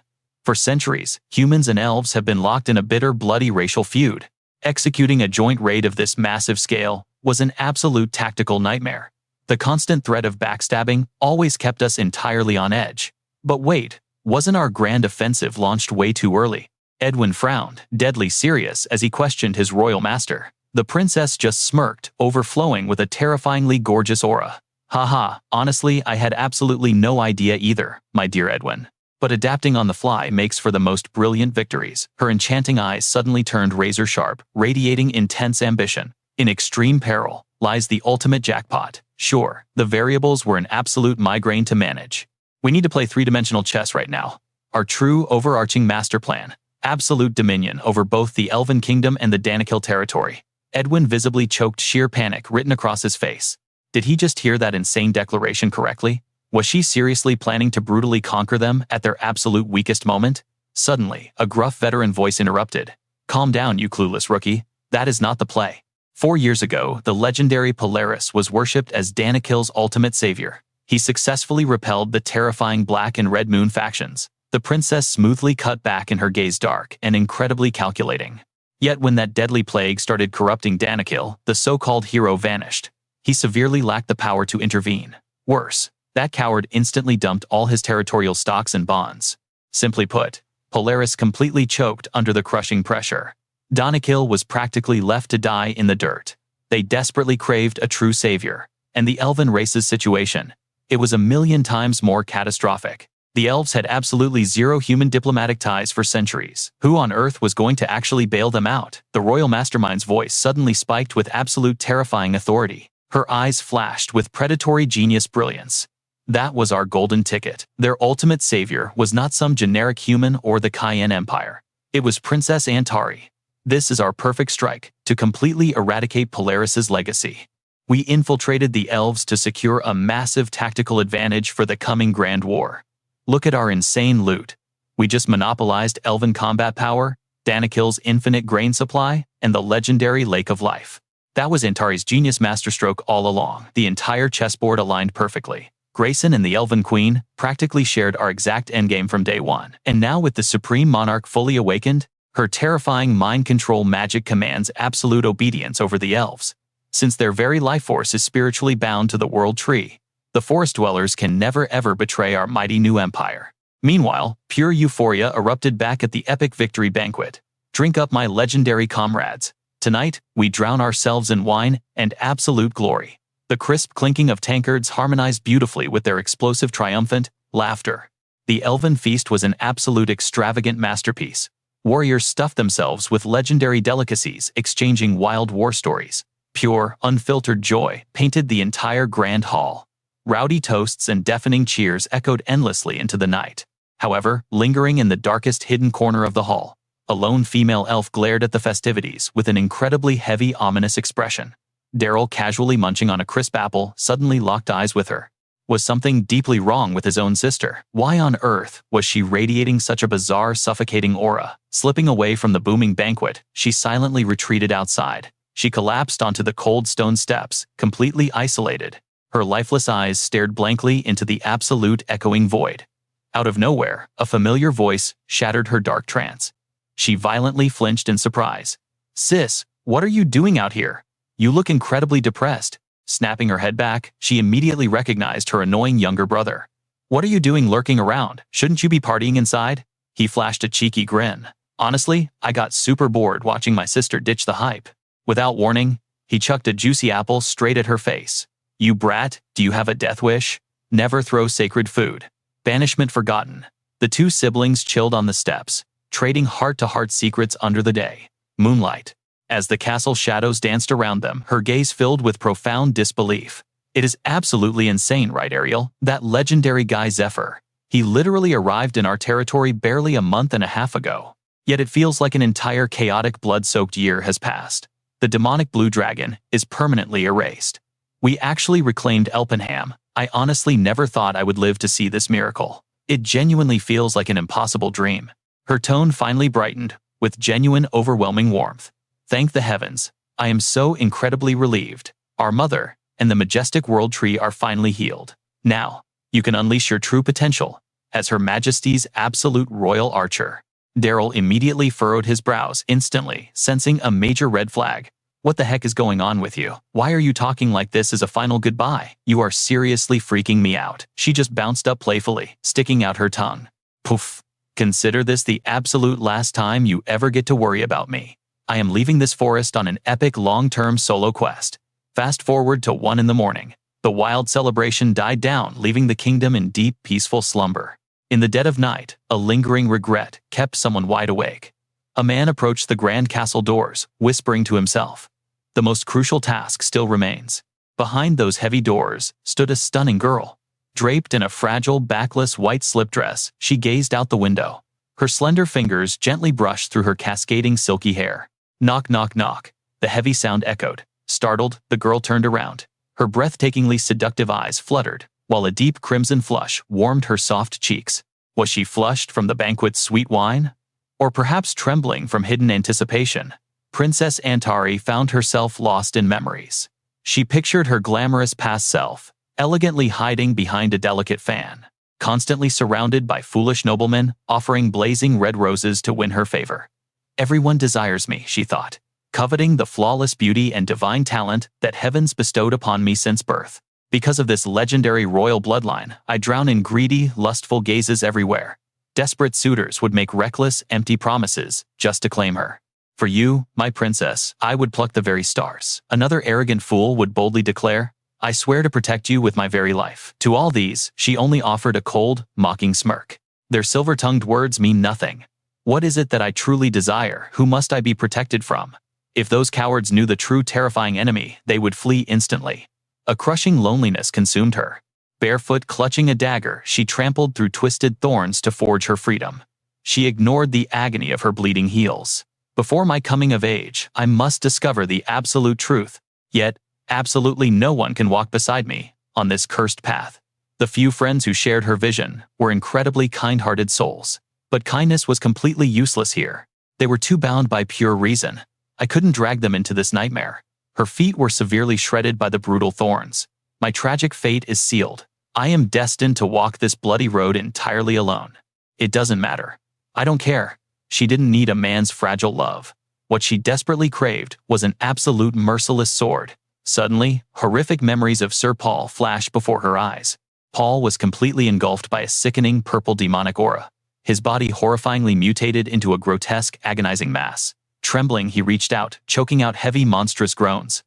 For centuries, humans and elves have been locked in a bitter, bloody racial feud. Executing a joint raid of this massive scale was an absolute tactical nightmare. The constant threat of backstabbing always kept us entirely on edge. But wait, wasn't our grand offensive launched way too early? Edwin frowned, deadly serious as he questioned his royal master. The princess just smirked, overflowing with a terrifyingly gorgeous aura. Haha, honestly, I had absolutely no idea either, my dear Edwin. But adapting on the fly makes for the most brilliant victories. Her enchanting eyes suddenly turned razor sharp, radiating intense ambition. In extreme peril lies the ultimate jackpot. Sure, the variables were an absolute migraine to manage. We need to play three-dimensional chess right now. Our true overarching master plan. absolute dominion over both the Elven Kingdom and the Danikil territory. Edwin visibly choked sheer panic written across his face. Did he just hear that insane declaration correctly? Was she seriously planning to brutally conquer them at their absolute weakest moment? Suddenly, a gruff veteran voice interrupted. Calm down, you clueless rookie. That is not the play. 4 years ago, the legendary Polaris was worshipped as Danikil's ultimate savior. He successfully repelled the terrifying Black and Red Moon factions. The princess smoothly cut back in her gaze, dark and incredibly calculating. Yet when that deadly plague started corrupting Danikil, the so-called hero vanished. He severely lacked the power to intervene. Worse, that coward instantly dumped all his territorial stocks and bonds. Simply put, Polaris completely choked under the crushing pressure. Danikil was practically left to die in the dirt. They desperately craved a true savior, and the elven race's situation, it was a million times more catastrophic. The elves had absolutely zero human diplomatic ties for centuries. Who on earth was going to actually bail them out? The royal mastermind's voice suddenly spiked with absolute terrifying authority. Her eyes flashed with predatory genius brilliance. That was our golden ticket. Their ultimate savior was not some generic human or the Cayenne Empire. It was Princess Antari. This is our perfect strike to completely eradicate Polaris's legacy. We infiltrated the elves to secure a massive tactical advantage for the coming Grand War. Look at our insane loot. We just monopolized elven combat power, Danikil's infinite grain supply, and the legendary Lake of Life. That was Antari's genius masterstroke all along. The entire chessboard aligned perfectly. Grayson and the Elven Queen practically shared our exact endgame from day one. And now with the Supreme Monarch fully awakened, her terrifying mind control magic commands absolute obedience over the elves. Since their very life force is spiritually bound to the World Tree, the forest dwellers can never ever betray our mighty new empire. Meanwhile, pure euphoria erupted back at the epic victory banquet. Drink up, my legendary comrades. Tonight, we drown ourselves in wine and absolute glory. The crisp clinking of tankards harmonized beautifully with their explosive triumphant laughter. The elven feast was an absolute extravagant masterpiece. Warriors stuffed themselves with legendary delicacies, exchanging wild war stories. Pure, unfiltered joy painted the entire grand hall. Rowdy toasts and deafening cheers echoed endlessly into the night. However, lingering in the darkest hidden corner of the hall, a lone female elf glared at the festivities with an incredibly heavy, ominous expression. Daryl, casually munching on a crisp apple, suddenly locked eyes with her. Was something deeply wrong with his own sister? Why on earth was she radiating such a bizarre, suffocating aura? Slipping away from the booming banquet, she silently retreated outside. She collapsed onto the cold stone steps, completely isolated. Her lifeless eyes stared blankly into the absolute echoing void. Out of nowhere, a familiar voice shattered her dark trance. She violently flinched in surprise. "Sis, what are you doing out here? You look incredibly depressed." Snapping her head back, she immediately recognized her annoying younger brother. "What are you doing lurking around? Shouldn't you be partying inside?" He flashed a cheeky grin. "Honestly, I got super bored watching my sister ditch the hype." Without warning, he chucked a juicy apple straight at her face. "You brat, do you have a death wish? Never throw sacred food." Banishment forgotten. The two siblings chilled on the steps, trading heart-to-heart secrets under the day. Moonlight. As the castle shadows danced around them, her gaze filled with profound disbelief. "It is absolutely insane, right, Ariel? That legendary guy Zephyr. He literally arrived in our territory barely a month and a half ago. Yet it feels like an entire chaotic, blood-soaked year has passed. The demonic blue dragon is permanently erased. We actually reclaimed Elpenham. I honestly never thought I would live to see this miracle. It genuinely feels like an impossible dream." Her tone finally brightened, with genuine, overwhelming warmth. "Thank the heavens. I am so incredibly relieved. Our mother and the majestic world tree are finally healed. Now, you can unleash your true potential as Her Majesty's absolute royal archer." Daryl immediately furrowed his brows, instantly sensing a major red flag. "What the heck is going on with you? Why are you talking like this as a final goodbye? You are seriously freaking me out." She just bounced up playfully, sticking out her tongue. "Poof. Consider this the absolute last time you ever get to worry about me. I am leaving this forest on an epic long-term solo quest." Fast forward to 1 in the morning. The wild celebration died down, leaving the kingdom in deep, peaceful slumber. In the dead of night, a lingering regret kept someone wide awake. A man approached the grand castle doors, whispering to himself, "The most crucial task still remains." Behind those heavy doors stood a stunning girl. Draped in a fragile, backless white slip dress, she gazed out the window. Her slender fingers gently brushed through her cascading silky hair. Knock, knock, knock. The heavy sound echoed. Startled, the girl turned around. Her breathtakingly seductive eyes fluttered, while a deep crimson flush warmed her soft cheeks. Was she flushed from the banquet's sweet wine? Or perhaps trembling from hidden anticipation? Princess Antari found herself lost in memories. She pictured her glamorous past self, elegantly hiding behind a delicate fan, constantly surrounded by foolish noblemen, offering blazing red roses to win her favor. Everyone desires me, she thought, coveting the flawless beauty and divine talent that heavens bestowed upon me since birth. Because of this legendary royal bloodline, I drown in greedy, lustful gazes everywhere. Desperate suitors would make reckless, empty promises just to claim her. For you, my princess, I would pluck the very stars. Another arrogant fool would boldly declare, I swear to protect you with my very life. To all these, she only offered a cold, mocking smirk. Their silver-tongued words mean nothing. What is it that I truly desire? Who must I be protected from? If those cowards knew the true terrifying enemy, they would flee instantly. A crushing loneliness consumed her. Barefoot clutching a dagger, she trampled through twisted thorns to forge her freedom. She ignored the agony of her bleeding heels. Before my coming of age, I must discover the absolute truth. Yet, absolutely no one can walk beside me on this cursed path. The few friends who shared her vision were incredibly kind-hearted souls. But kindness was completely useless here. They were too bound by pure reason. I couldn't drag them into this nightmare. Her feet were severely shredded by the brutal thorns. My tragic fate is sealed. I am destined to walk this bloody road entirely alone. It doesn't matter. I don't care. She didn't need a man's fragile love. What she desperately craved was an absolute merciless sword. Suddenly, horrific memories of Sir Paul flashed before her eyes. Paul was completely engulfed by a sickening purple demonic aura. His body horrifyingly mutated into a grotesque, agonizing mass. Trembling, he reached out, choking out heavy, monstrous groans.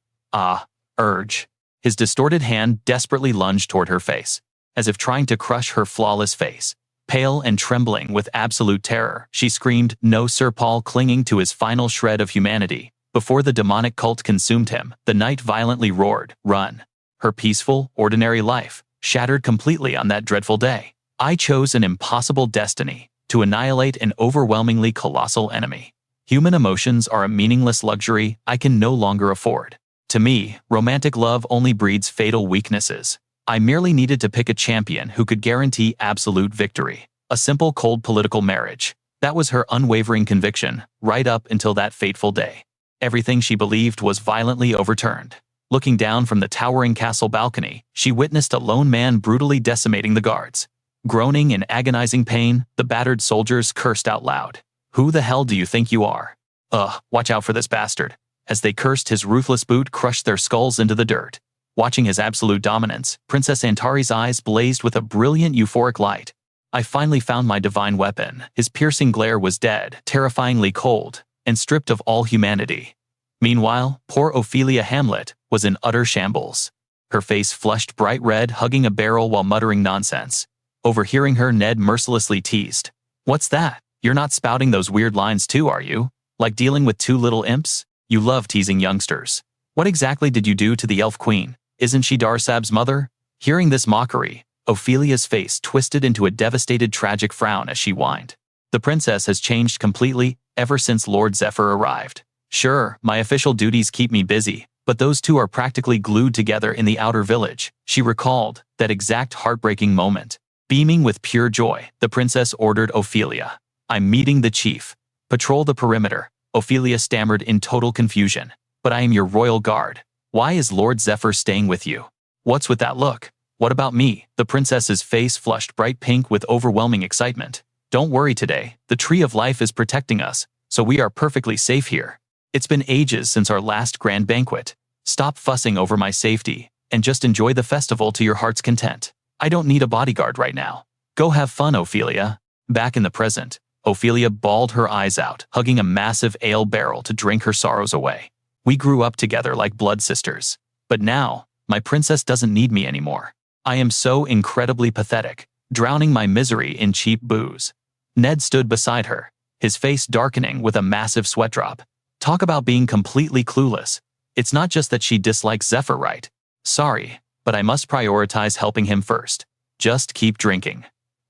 Urge. His distorted hand desperately lunged toward her face, as if trying to crush her flawless face. Pale and trembling with absolute terror, she screamed, "No, Sir Paul!" clinging to his final shred of humanity. Before the demonic cult consumed him, the knight violently roared, "Run!" Her peaceful, ordinary life shattered completely on that dreadful day. I chose an impossible destiny, to annihilate an overwhelmingly colossal enemy. Human emotions are a meaningless luxury I can no longer afford. To me, romantic love only breeds fatal weaknesses. I merely needed to pick a champion who could guarantee absolute victory. A simple, cold political marriage. That was her unwavering conviction, right up until that fateful day. Everything she believed was violently overturned. Looking down from the towering castle balcony, she witnessed a lone man brutally decimating the guards. Groaning in agonizing pain, the battered soldiers cursed out loud. "Who the hell do you think you are? Watch out for this bastard." As they cursed, his ruthless boot crushed their skulls into the dirt. Watching his absolute dominance, Princess Antari's eyes blazed with a brilliant euphoric light. I finally found my divine weapon. His piercing glare was dead, terrifyingly cold, and stripped of all humanity. Meanwhile, poor Ophelia Hamlet was in utter shambles. Her face flushed bright red, hugging a barrel while muttering nonsense. Overhearing her, Ned mercilessly teased, "What's that? You're not spouting those weird lines too, are you? Like dealing with two little imps? You love teasing youngsters. What exactly did you do to the elf queen? Isn't she Darsab's mother?" Hearing this mockery, Ophelia's face twisted into a devastated, tragic frown as she whined. "The princess has changed completely ever since Lord Zephyr arrived. Sure, my official duties keep me busy, but those two are practically glued together in the outer village." She recalled that exact heartbreaking moment. Beaming with pure joy, the princess ordered Ophelia, "I'm meeting the chief. Patrol the perimeter." Ophelia stammered in total confusion. "But I am your royal guard. Why is Lord Zephyr staying with you? What's with that look? What about me?" The princess's face flushed bright pink with overwhelming excitement. "Don't worry today, the Tree of Life is protecting us, so we are perfectly safe here. It's been ages since our last grand banquet. Stop fussing over my safety, and just enjoy the festival to your heart's content. I don't need a bodyguard right now. Go have fun, Ophelia." Back in the present, Ophelia bawled her eyes out, hugging a massive ale barrel to drink her sorrows away. "We grew up together like blood sisters. But now, my princess doesn't need me anymore. I am so incredibly pathetic, drowning my misery in cheap booze." Ned stood beside her, his face darkening with a massive sweat drop. Talk about being completely clueless. It's not just that she dislikes Zephyr, right? "Sorry, but I must prioritize helping him first. Just keep drinking."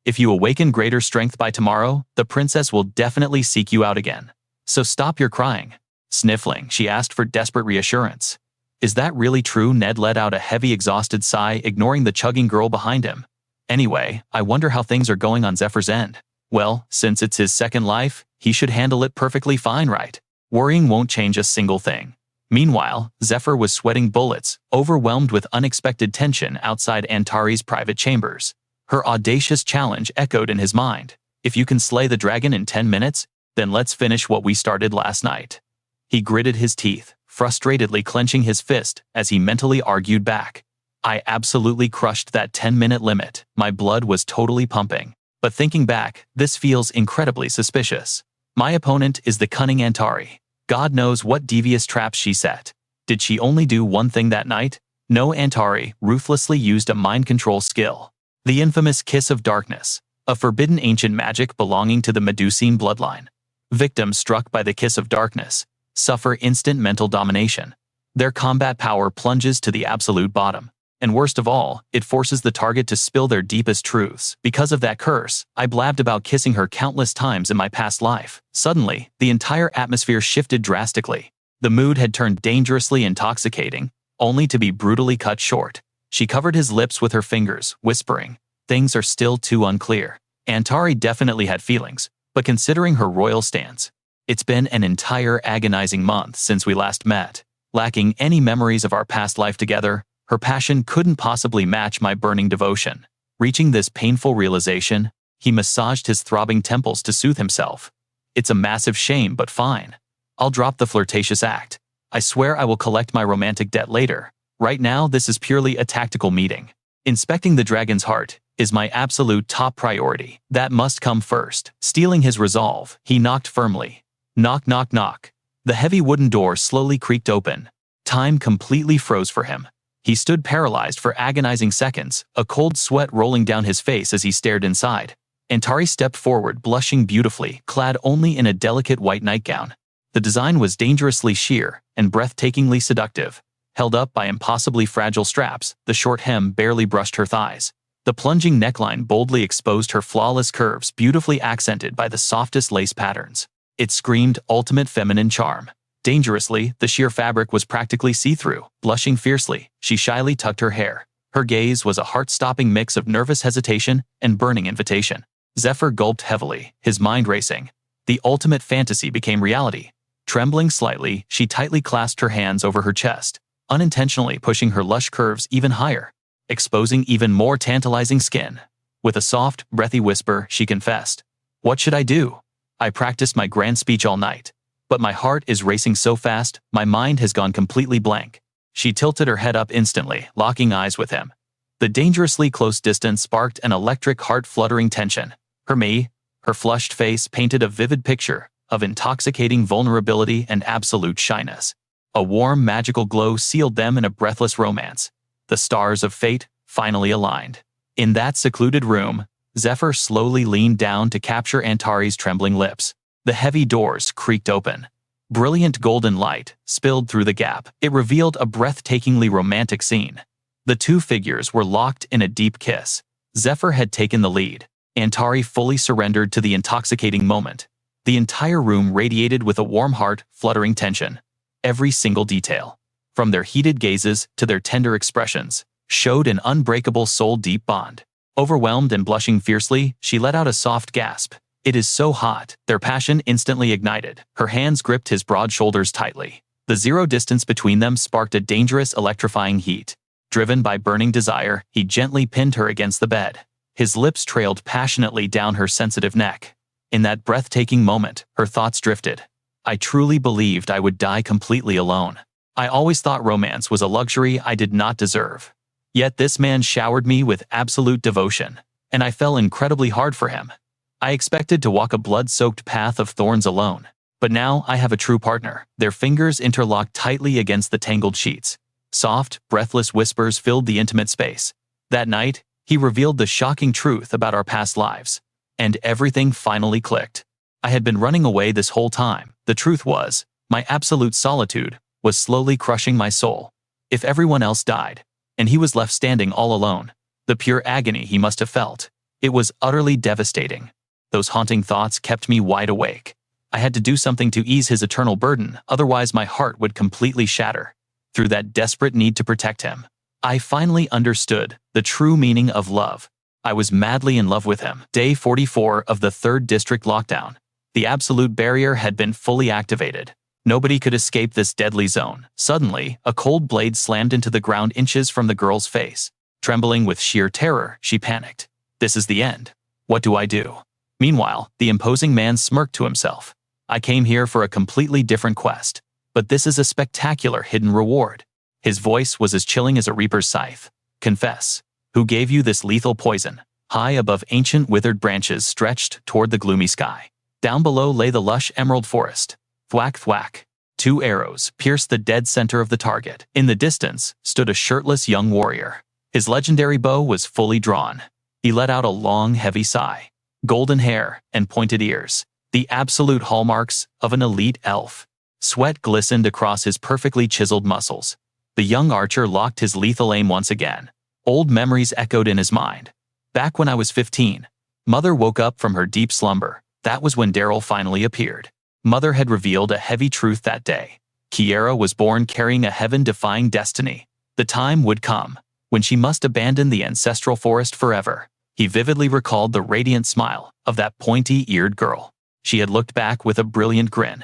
If you awaken greater strength by tomorrow, the princess will definitely seek you out again. So stop your crying." Sniffling, she asked for desperate reassurance. "Is that really true?" Ned let out a heavy, exhausted sigh, ignoring the chugging girl behind him. "Anyway, I wonder how things are going on Zephyr's end." "Well, since it's his second life, he should handle it perfectly fine, right? Worrying won't change a single thing." Meanwhile, Zephyr was sweating bullets, overwhelmed with unexpected tension outside Antari's private chambers. Her audacious challenge echoed in his mind. "If you can slay the dragon in 10 minutes, then let's finish what we started last night." He gritted his teeth, frustratedly clenching his fist as he mentally argued back. "I absolutely crushed that 10-minute limit. My blood was totally pumping. But thinking back, this feels incredibly suspicious. My opponent is the cunning Antari. God knows what devious traps she set. Did she only do one thing that night? No, Antari ruthlessly used a mind control skill. The infamous Kiss of Darkness, a forbidden ancient magic belonging to the Medusan bloodline. Victims struck by the Kiss of Darkness suffer instant mental domination. Their combat power plunges to the absolute bottom. And worst of all, it forces the target to spill their deepest truths. Because of that curse, I blabbed about kissing her countless times in my past life." Suddenly, the entire atmosphere shifted drastically. The mood had turned dangerously intoxicating, only to be brutally cut short. She covered his lips with her fingers, whispering, "Things are still too unclear." Antari definitely had feelings, but considering her royal stance, it's been an entire agonizing month since we last met. Lacking any memories of our past life together, her passion couldn't possibly match my burning devotion. Reaching this painful realization, he massaged his throbbing temples to soothe himself. "It's a massive shame, but fine. I'll drop the flirtatious act. I swear I will collect my romantic debt later. Right now, this is purely a tactical meeting. Inspecting the dragon's heart is my absolute top priority. That must come first." Stealing his resolve, he knocked firmly. Knock, knock, knock. The heavy wooden door slowly creaked open. Time completely froze for him. He stood paralyzed for agonizing seconds, a cold sweat rolling down his face as he stared inside. Antari stepped forward, blushing beautifully, clad only in a delicate white nightgown. The design was dangerously sheer and breathtakingly seductive. Held up by impossibly fragile straps, the short hem barely brushed her thighs. The plunging neckline boldly exposed her flawless curves, beautifully accented by the softest lace patterns. It screamed ultimate feminine charm. Dangerously, the sheer fabric was practically see-through. Blushing fiercely, she shyly tucked her hair. Her gaze was a heart-stopping mix of nervous hesitation and burning invitation. Zephyr gulped heavily, his mind racing. The ultimate fantasy became reality. Trembling slightly, she tightly clasped her hands over her chest, unintentionally pushing her lush curves even higher, exposing even more tantalizing skin. With a soft, breathy whisper, she confessed, "What should I do? I practiced my grand speech all night, but my heart is racing so fast, my mind has gone completely blank." She tilted her head up instantly, locking eyes with him. The dangerously close distance sparked an electric, heart-fluttering tension. Her flushed face painted a vivid picture of intoxicating vulnerability and absolute shyness. A warm, magical glow sealed them in a breathless romance. The stars of fate finally aligned. In that secluded room, Zephyr slowly leaned down to capture Antari's trembling lips. The heavy doors creaked open. Brilliant golden light spilled through the gap. It revealed a breathtakingly romantic scene. The two figures were locked in a deep kiss. Zephyr had taken the lead. Antari fully surrendered to the intoxicating moment. The entire room radiated with a warm heart-fluttering tension. Every single detail, from their heated gazes to their tender expressions, showed an unbreakable soul-deep bond. Overwhelmed and blushing fiercely, she let out a soft gasp. "It is so hot." Their passion instantly ignited. Her hands gripped his broad shoulders tightly. The zero distance between them sparked a dangerous, electrifying heat. Driven by burning desire, he gently pinned her against the bed. His lips trailed passionately down her sensitive neck. In that breathtaking moment, her thoughts drifted. "I truly believed I would die completely alone. I always thought romance was a luxury I did not deserve. Yet this man showered me with absolute devotion, and I fell incredibly hard for him. I expected to walk a blood-soaked path of thorns alone, but now I have a true partner." Their fingers interlocked tightly against the tangled sheets. Soft, breathless whispers filled the intimate space. That night, he revealed the shocking truth about our past lives, and everything finally clicked. I had been running away this whole time. The truth was, my absolute solitude was slowly crushing my soul. If everyone else died, and he was left standing all alone, the pure agony he must have felt. It was utterly devastating. Those haunting thoughts kept me wide awake. I had to do something to ease his eternal burden, otherwise my heart would completely shatter. Through that desperate need to protect him, I finally understood the true meaning of love. I was madly in love with him. Day 44 of the 3rd District lockdown. The absolute barrier had been fully activated. Nobody could escape this deadly zone. Suddenly, a cold blade slammed into the ground inches from the girl's face. Trembling with sheer terror, she panicked. This is the end. What do I do? Meanwhile, the imposing man smirked to himself. I came here for a completely different quest, but this is a spectacular hidden reward. His voice was as chilling as a reaper's scythe. Confess. Who gave you this lethal poison? High above ancient withered branches stretched toward the gloomy sky. Down below lay the lush emerald forest. Thwack thwack. 2 arrows pierced the dead center of the target. In the distance stood a shirtless young warrior. His legendary bow was fully drawn. He let out a long, heavy sigh. Golden hair and pointed ears. The absolute hallmarks of an elite elf. Sweat glistened across his perfectly chiseled muscles. The young archer locked his lethal aim once again. Old memories echoed in his mind. Back when I was 15, Mother woke up from her deep slumber. That was when Daryl finally appeared. Mother had revealed a heavy truth that day. Kiara was born carrying a heaven-defying destiny. The time would come when she must abandon the ancestral forest forever. He vividly recalled the radiant smile of that pointy-eared girl. She had looked back with a brilliant grin.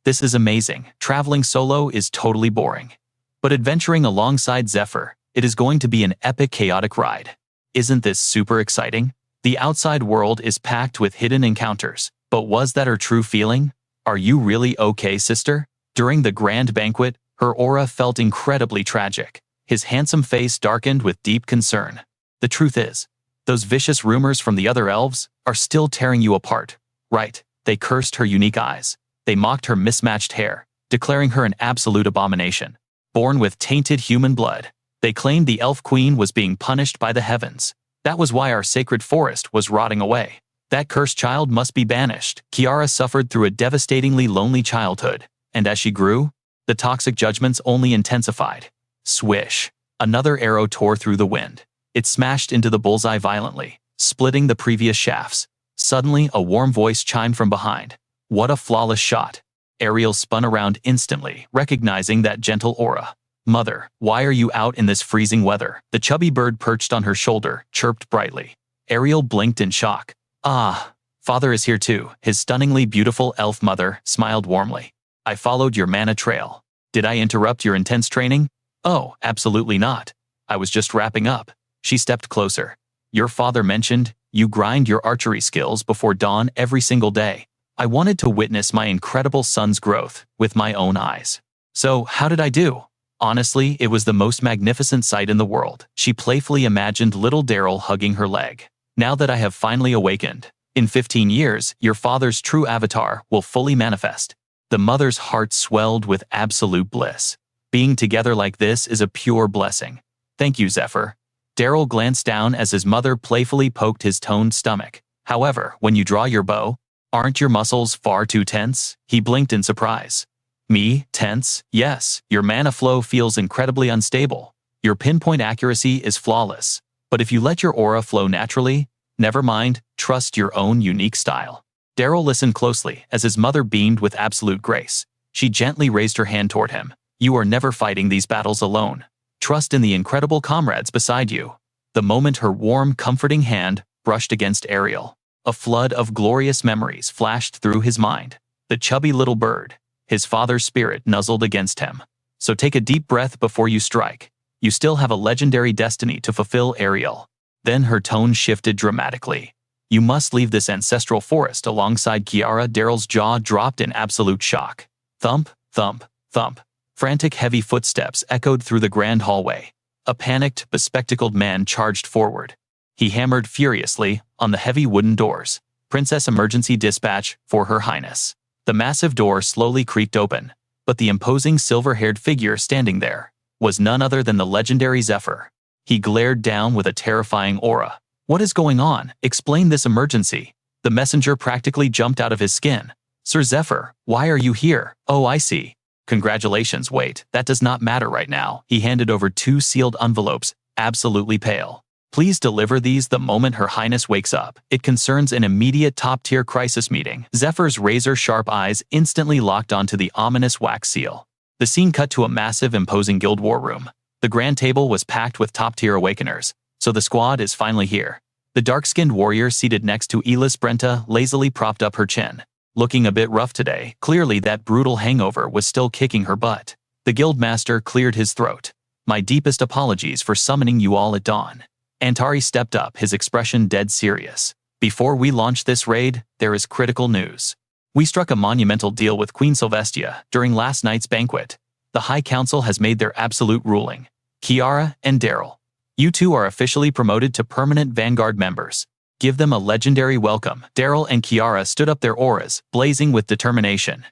This is amazing. Traveling solo is totally boring. But adventuring alongside Zephyr, it is going to be an epic chaotic ride. Isn't this super exciting? The outside world is packed with hidden encounters. But was that her true feeling? Are you really okay, sister? During the grand banquet, her aura felt incredibly tragic. His handsome face darkened with deep concern. The truth is, those vicious rumors from the other elves are still tearing you apart. Right, they cursed her unique eyes. They mocked her mismatched hair, declaring her an absolute abomination. Born with tainted human blood, they claimed the elf queen was being punished by the heavens. That was why our sacred forest was rotting away. That cursed child must be banished. Kiara suffered through a devastatingly lonely childhood, and as she grew, the toxic judgments only intensified. Swish. Another arrow tore through the wind. It smashed into the bullseye violently, splitting the previous shafts. Suddenly, a warm voice chimed from behind. What a flawless shot. Ariel spun around instantly, recognizing that gentle aura. Mother, why are you out in this freezing weather? The chubby bird perched on her shoulder chirped brightly. Ariel blinked in shock. Ah, father is here too. His stunningly beautiful elf mother smiled warmly. I followed your mana trail. Did I interrupt your intense training? Oh, absolutely not. I was just wrapping up. She stepped closer. Your father mentioned you grind your archery skills before dawn every single day. I wanted to witness my incredible son's growth with my own eyes. So, how did I do? Honestly, it was the most magnificent sight in the world. She playfully imagined little Daryl hugging her leg. Now that I have finally awakened, in 15 years, your father's true avatar will fully manifest. The mother's heart swelled with absolute bliss. Being together like this is a pure blessing. Thank you, Zephyr. Daryl glanced down as his mother playfully poked his toned stomach. However, when you draw your bow, aren't your muscles far too tense? He blinked in surprise. Me, tense? Yes, your mana flow feels incredibly unstable. Your pinpoint accuracy is flawless. But if you let your aura flow naturally, never mind, trust your own unique style. Daryl listened closely as his mother beamed with absolute grace. She gently raised her hand toward him. You are never fighting these battles alone. Trust in the incredible comrades beside you. The moment her warm, comforting hand brushed against Ariel, a flood of glorious memories flashed through his mind. The chubby little bird, his father's spirit nuzzled against him. So take a deep breath before you strike. You still have a legendary destiny to fulfill, Ariel. Then her tone shifted dramatically. You must leave this ancestral forest alongside Kiara. Daryl's jaw dropped in absolute shock. Thump, thump, thump. Frantic heavy footsteps echoed through the grand hallway. A panicked, bespectacled man charged forward. He hammered furiously on the heavy wooden doors. Princess Emergency Dispatch for Her Highness. The massive door slowly creaked open, but the imposing silver-haired figure standing there was none other than the legendary Zephyr. He glared down with a terrifying aura. What is going on? Explain this emergency. The messenger practically jumped out of his skin. Sir Zephyr, why are you here? Oh, I see. Congratulations, wait, that does not matter right now. He handed over 2 sealed envelopes, absolutely pale. Please deliver these the moment Her Highness wakes up. It concerns an immediate top-tier crisis meeting. Zephyr's razor-sharp eyes instantly locked onto the ominous wax seal. The scene cut to a massive, imposing guild war room. The grand table was packed with top-tier awakeners, so the squad is finally here. The dark-skinned warrior seated next to Elis Brenta lazily propped up her chin. Looking a bit rough today, clearly that brutal hangover was still kicking her butt. The guildmaster cleared his throat. My deepest apologies for summoning you all at dawn. Antari stepped up, his expression dead serious. Before we launch this raid, there is critical news. We struck a monumental deal with Queen Sylvestia during last night's banquet. The High Council has made their absolute ruling. Kiara and Daryl, you two are officially promoted to permanent Vanguard members. Give them a legendary welcome. Daryl and Kiara stood up, their auras blazing with determination.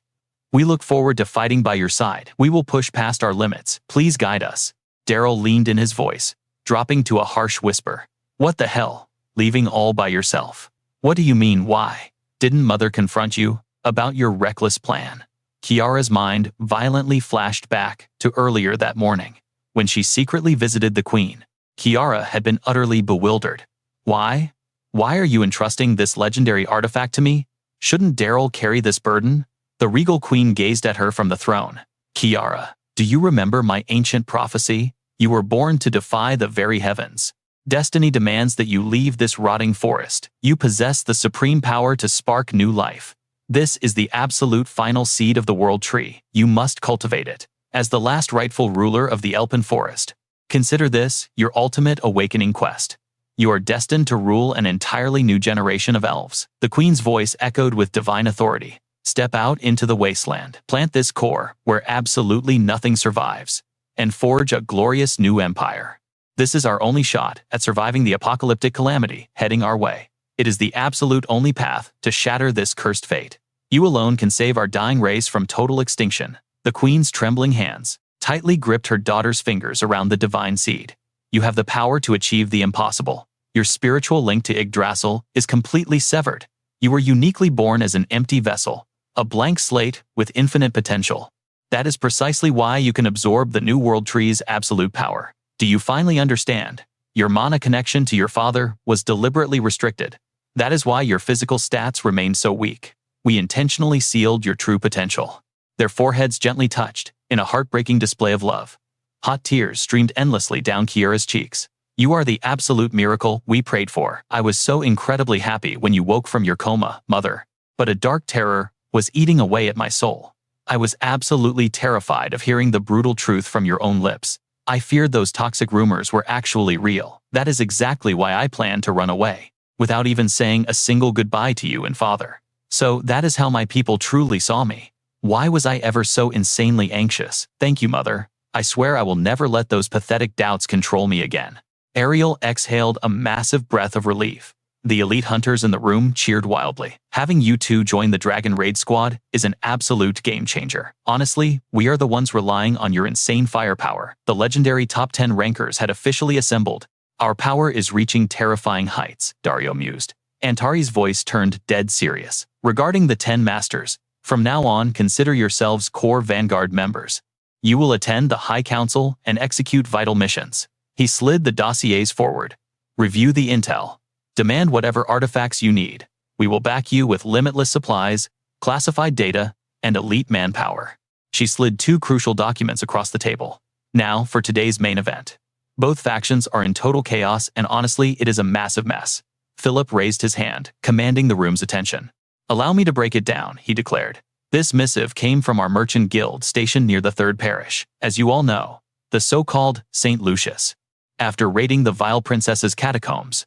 We look forward to fighting by your side. We will push past our limits. Please guide us. Daryl leaned in, his voice dropping to a harsh whisper. What the hell? Leaving all by yourself? What do you mean, why? Didn't Mother confront you about your reckless plan? Kiara's mind violently flashed back to earlier that morning, when she secretly visited the Queen. Kiara had been utterly bewildered. Why? Why are you entrusting this legendary artifact to me? Shouldn't Daryl carry this burden? The regal queen gazed at her from the throne. Kiara, do you remember my ancient prophecy? You were born to defy the very heavens. Destiny demands that you leave this rotting forest. You possess the supreme power to spark new life. This is the absolute final seed of the world tree. You must cultivate it. As the last rightful ruler of the Elpin Forest, consider this your ultimate awakening quest. You are destined to rule an entirely new generation of elves. The Queen's voice echoed with divine authority. Step out into the wasteland. Plant this core where absolutely nothing survives, and forge a glorious new empire. This is our only shot at surviving the apocalyptic calamity heading our way. It is the absolute only path to shatter this cursed fate. You alone can save our dying race from total extinction. The Queen's trembling hands tightly gripped her daughter's fingers around the divine seed. You have the power to achieve the impossible. Your spiritual link to Yggdrasil is completely severed. You were uniquely born as an empty vessel, a blank slate with infinite potential. That is precisely why you can absorb the New World Tree's absolute power. Do you finally understand? Your mana connection to your father was deliberately restricted. That is why your physical stats remain so weak. We intentionally sealed your true potential. Their foreheads gently touched, in a heartbreaking display of love. Hot tears streamed endlessly down Kiara's cheeks. You are the absolute miracle we prayed for. I was so incredibly happy when you woke from your coma, Mother. But a dark terror was eating away at my soul. I was absolutely terrified of hearing the brutal truth from your own lips. I feared those toxic rumors were actually real. That is exactly why I planned to run away, without even saying a single goodbye to you and Father. So that is how my people truly saw me. Why was I ever so insanely anxious? Thank you, Mother. I swear I will never let those pathetic doubts control me again. Ariel exhaled a massive breath of relief. The elite hunters in the room cheered wildly. Having you two join the Dragon Raid squad is an absolute game changer. Honestly, we are the ones relying on your insane firepower. The legendary top 10 rankers had officially assembled. Our power is reaching terrifying heights, Dario mused. Antari's voice turned dead serious. Regarding the 10 masters, from now on consider yourselves core Vanguard members. You will attend the High Council and execute vital missions. He slid the dossiers forward. Review the intel. Demand whatever artifacts you need. We will back you with limitless supplies, classified data, and elite manpower. She slid 2 crucial documents across the table. Now for today's main event. Both factions are in total chaos, and honestly, it is a massive mess. Philip raised his hand, commanding the room's attention. Allow me to break it down, he declared. This missive came from our merchant guild stationed near the 3rd Parish. As you all know, the so-called St. Lucius. After raiding the vile princess's catacombs,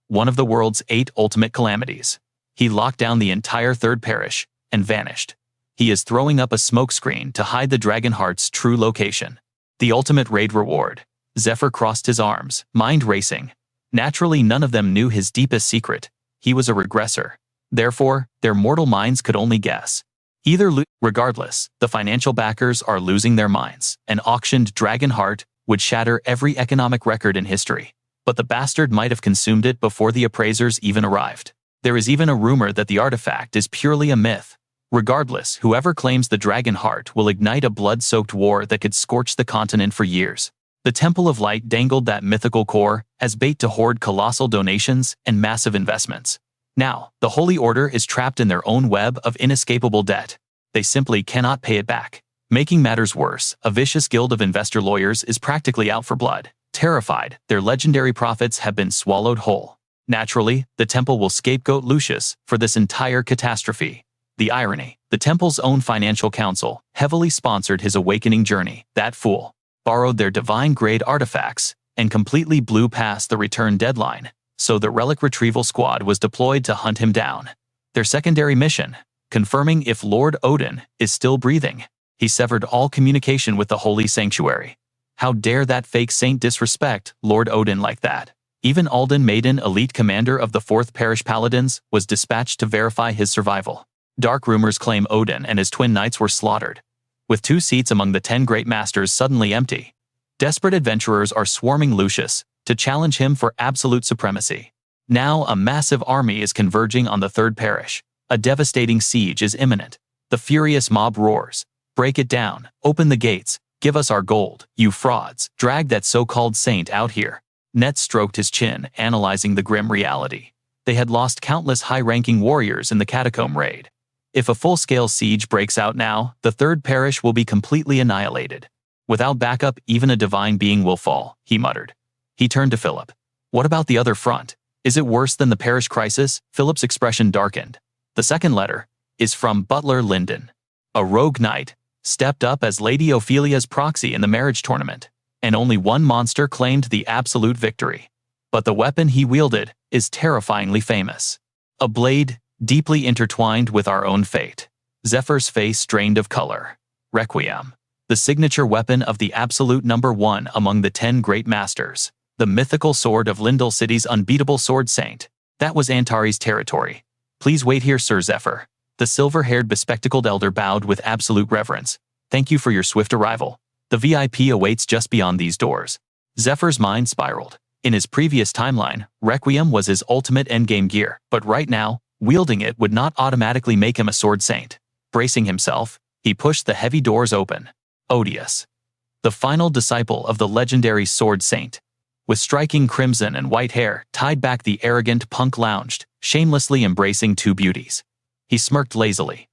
one of the world's 8 ultimate calamities, he locked down the entire 3rd Parish and vanished. He is throwing up a smokescreen to hide the Dragonheart's true location. The ultimate raid reward. Zephyr crossed his arms, mind racing. Naturally, none of them knew his deepest secret. He was a regressor. Therefore, their mortal minds could only guess. Regardless, the financial backers are losing their minds. An auctioned Dragonheart would shatter every economic record in history. But the bastard might have consumed it before the appraisers even arrived. There is even a rumor that the artifact is purely a myth. Regardless, whoever claims the Dragon Heart will ignite a blood-soaked war that could scorch the continent for years. The Temple of Light dangled that mythical core as bait to hoard colossal donations and massive investments. Now, the Holy Order is trapped in their own web of inescapable debt. They simply cannot pay it back. Making matters worse, a vicious guild of investor lawyers is practically out for blood. Terrified, their legendary profits have been swallowed whole. Naturally, the temple will scapegoat Lucius for this entire catastrophe. The irony, the temple's own financial council heavily sponsored his awakening journey. That fool borrowed their divine-grade artifacts and completely blew past the return deadline, so the relic retrieval squad was deployed to hunt him down. Their secondary mission, confirming if Lord Odin is still breathing. He severed all communication with the holy sanctuary. How dare that fake saint disrespect Lord Odin like that? Even Alden Maiden, elite commander of the 4th Parish Paladins, was dispatched to verify his survival. Dark rumors claim Odin and his twin knights were slaughtered, with 2 seats among the 10 great masters suddenly empty. Desperate adventurers are swarming Lucius to challenge him for absolute supremacy. Now a massive army is converging on the 3rd Parish. A devastating siege is imminent. The furious mob roars, "Break it down, open the gates, give us our gold, you frauds, drag that so-called saint out here." Ned stroked his chin, analyzing the grim reality. They had lost countless high-ranking warriors in the catacomb raid. If a full-scale siege breaks out now, the 3rd Parish will be completely annihilated. Without backup, even a divine being will fall, he muttered. He turned to Philip. What about the other front? Is it worse than the parish crisis? Philip's expression darkened. The second letter is from Butler Linden. A rogue knight stepped up as Lady Ophelia's proxy in the marriage tournament, and only one monster claimed the absolute victory. But the weapon he wielded is terrifyingly famous. A blade deeply intertwined with our own fate. Zephyr's face drained of color. Requiem. The signature weapon of the absolute number 1 among the 10 great masters. The mythical sword of Lindell City's unbeatable sword saint. That was Antari's territory. Please wait here, Sir Zephyr. The silver-haired bespectacled elder bowed with absolute reverence. Thank you for your swift arrival. The VIP awaits just beyond these doors. Zephyr's mind spiraled. In his previous timeline, Requiem was his ultimate endgame gear, but right now, wielding it would not automatically make him a sword saint. Bracing himself, he pushed the heavy doors open. Odious. The final disciple of the legendary sword saint. With striking crimson and white hair tied back, the arrogant punk lounged, shamelessly embracing 2 beauties. He smirked lazily.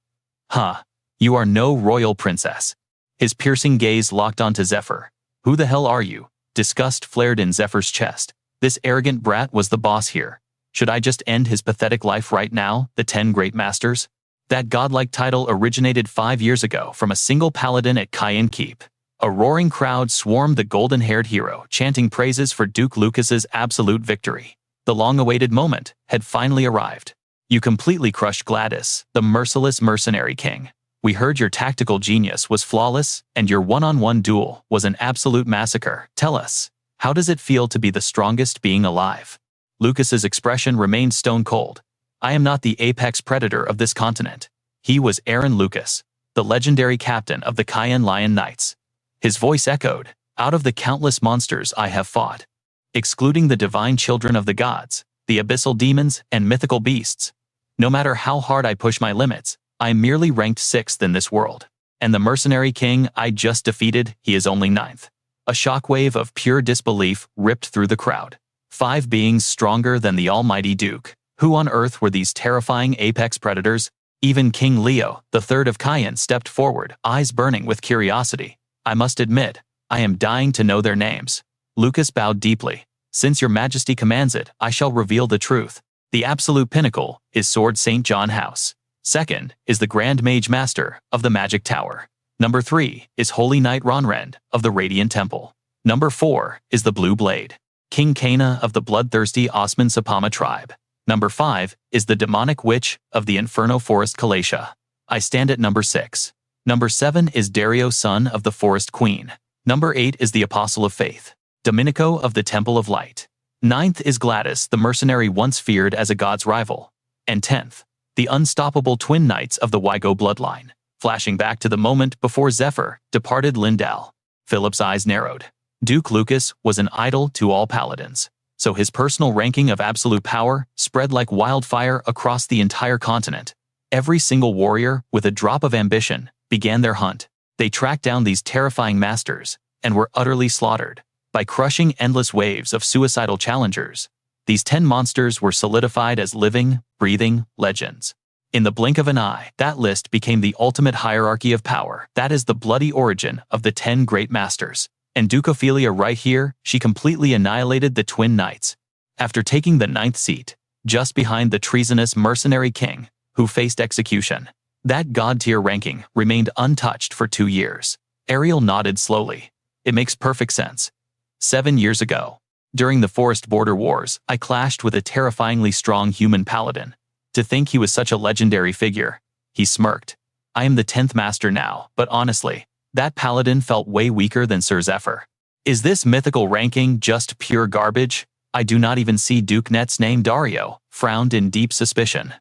Huh. You are no royal princess. His piercing gaze locked onto Zephyr. Who the hell are you? Disgust flared in Zephyr's chest. This arrogant brat was the boss here. Should I just end his pathetic life right now? The 10 great masters? That godlike title originated 5 years ago from a single paladin at Cayenne Keep. A roaring crowd swarmed the golden-haired hero, chanting praises for Duke Lucas's absolute victory. The long-awaited moment had finally arrived. You completely crushed Gladys, the merciless mercenary king. We heard your tactical genius was flawless, and your one-on-one duel was an absolute massacre. Tell us, how does it feel to be the strongest being alive? Lucas's expression remained stone-cold. I am not the apex predator of this continent. He was Aaron Lucas, the legendary captain of the Cayenne Lion Knights. His voice echoed, out of the countless monsters I have fought, excluding the divine children of the gods, the abyssal demons, and mythical beasts. No matter how hard I push my limits, I am merely ranked 6th in this world. And the mercenary king I just defeated, he is only 9th. A shockwave of pure disbelief ripped through the crowd. 5 beings stronger than the almighty Duke. Who on earth were these terrifying apex predators? Even King Leo, the 3rd of Cayenne, stepped forward, eyes burning with curiosity. I must admit, I am dying to know their names. Lucas bowed deeply. Since your majesty commands it, I shall reveal the truth. The absolute pinnacle is Sword St. John House. Second is the Grand Mage Master of the Magic Tower. Number 3 is Holy Knight Ronrend of the Radiant Temple. Number 4 is the Blue Blade, King Kana of the bloodthirsty Osman Sapama tribe. Number 5 is the Demonic Witch of the Inferno Forest Kalatia. I stand at number 6. Number 7 is Dario, son of the Forest Queen. Number 8 is the Apostle of Faith, Domenico of the Temple of Light. 9th is Gladys, the mercenary once feared as a god's rival. And 10th, the unstoppable twin knights of the Wygo bloodline. Flashing back to the moment before Zephyr departed Lindell, Philip's eyes narrowed. Duke Lucas was an idol to all paladins, so his personal ranking of absolute power spread like wildfire across the entire continent. Every single warrior with a drop of ambition began their hunt. They tracked down these terrifying masters and were utterly slaughtered. By crushing endless waves of suicidal challengers, these 10 monsters were solidified as living, breathing legends. In the blink of an eye, that list became the ultimate hierarchy of power. That is the bloody origin of the 10 great masters. And Duke Ophelia right here, she completely annihilated the Twin Knights. After taking the 9th seat, just behind the treasonous mercenary king, who faced execution, that god-tier ranking remained untouched for 2 years. Ariel nodded slowly. It makes perfect sense. 7 years ago, during the Forest Border Wars, I clashed with a terrifyingly strong human paladin. To think he was such a legendary figure. He smirked. I am the 10th master now, but honestly, that paladin felt way weaker than Sir Zephyr. Is this mythical ranking just pure garbage? I do not even see Duke Net's name. Dario frowned in deep suspicion.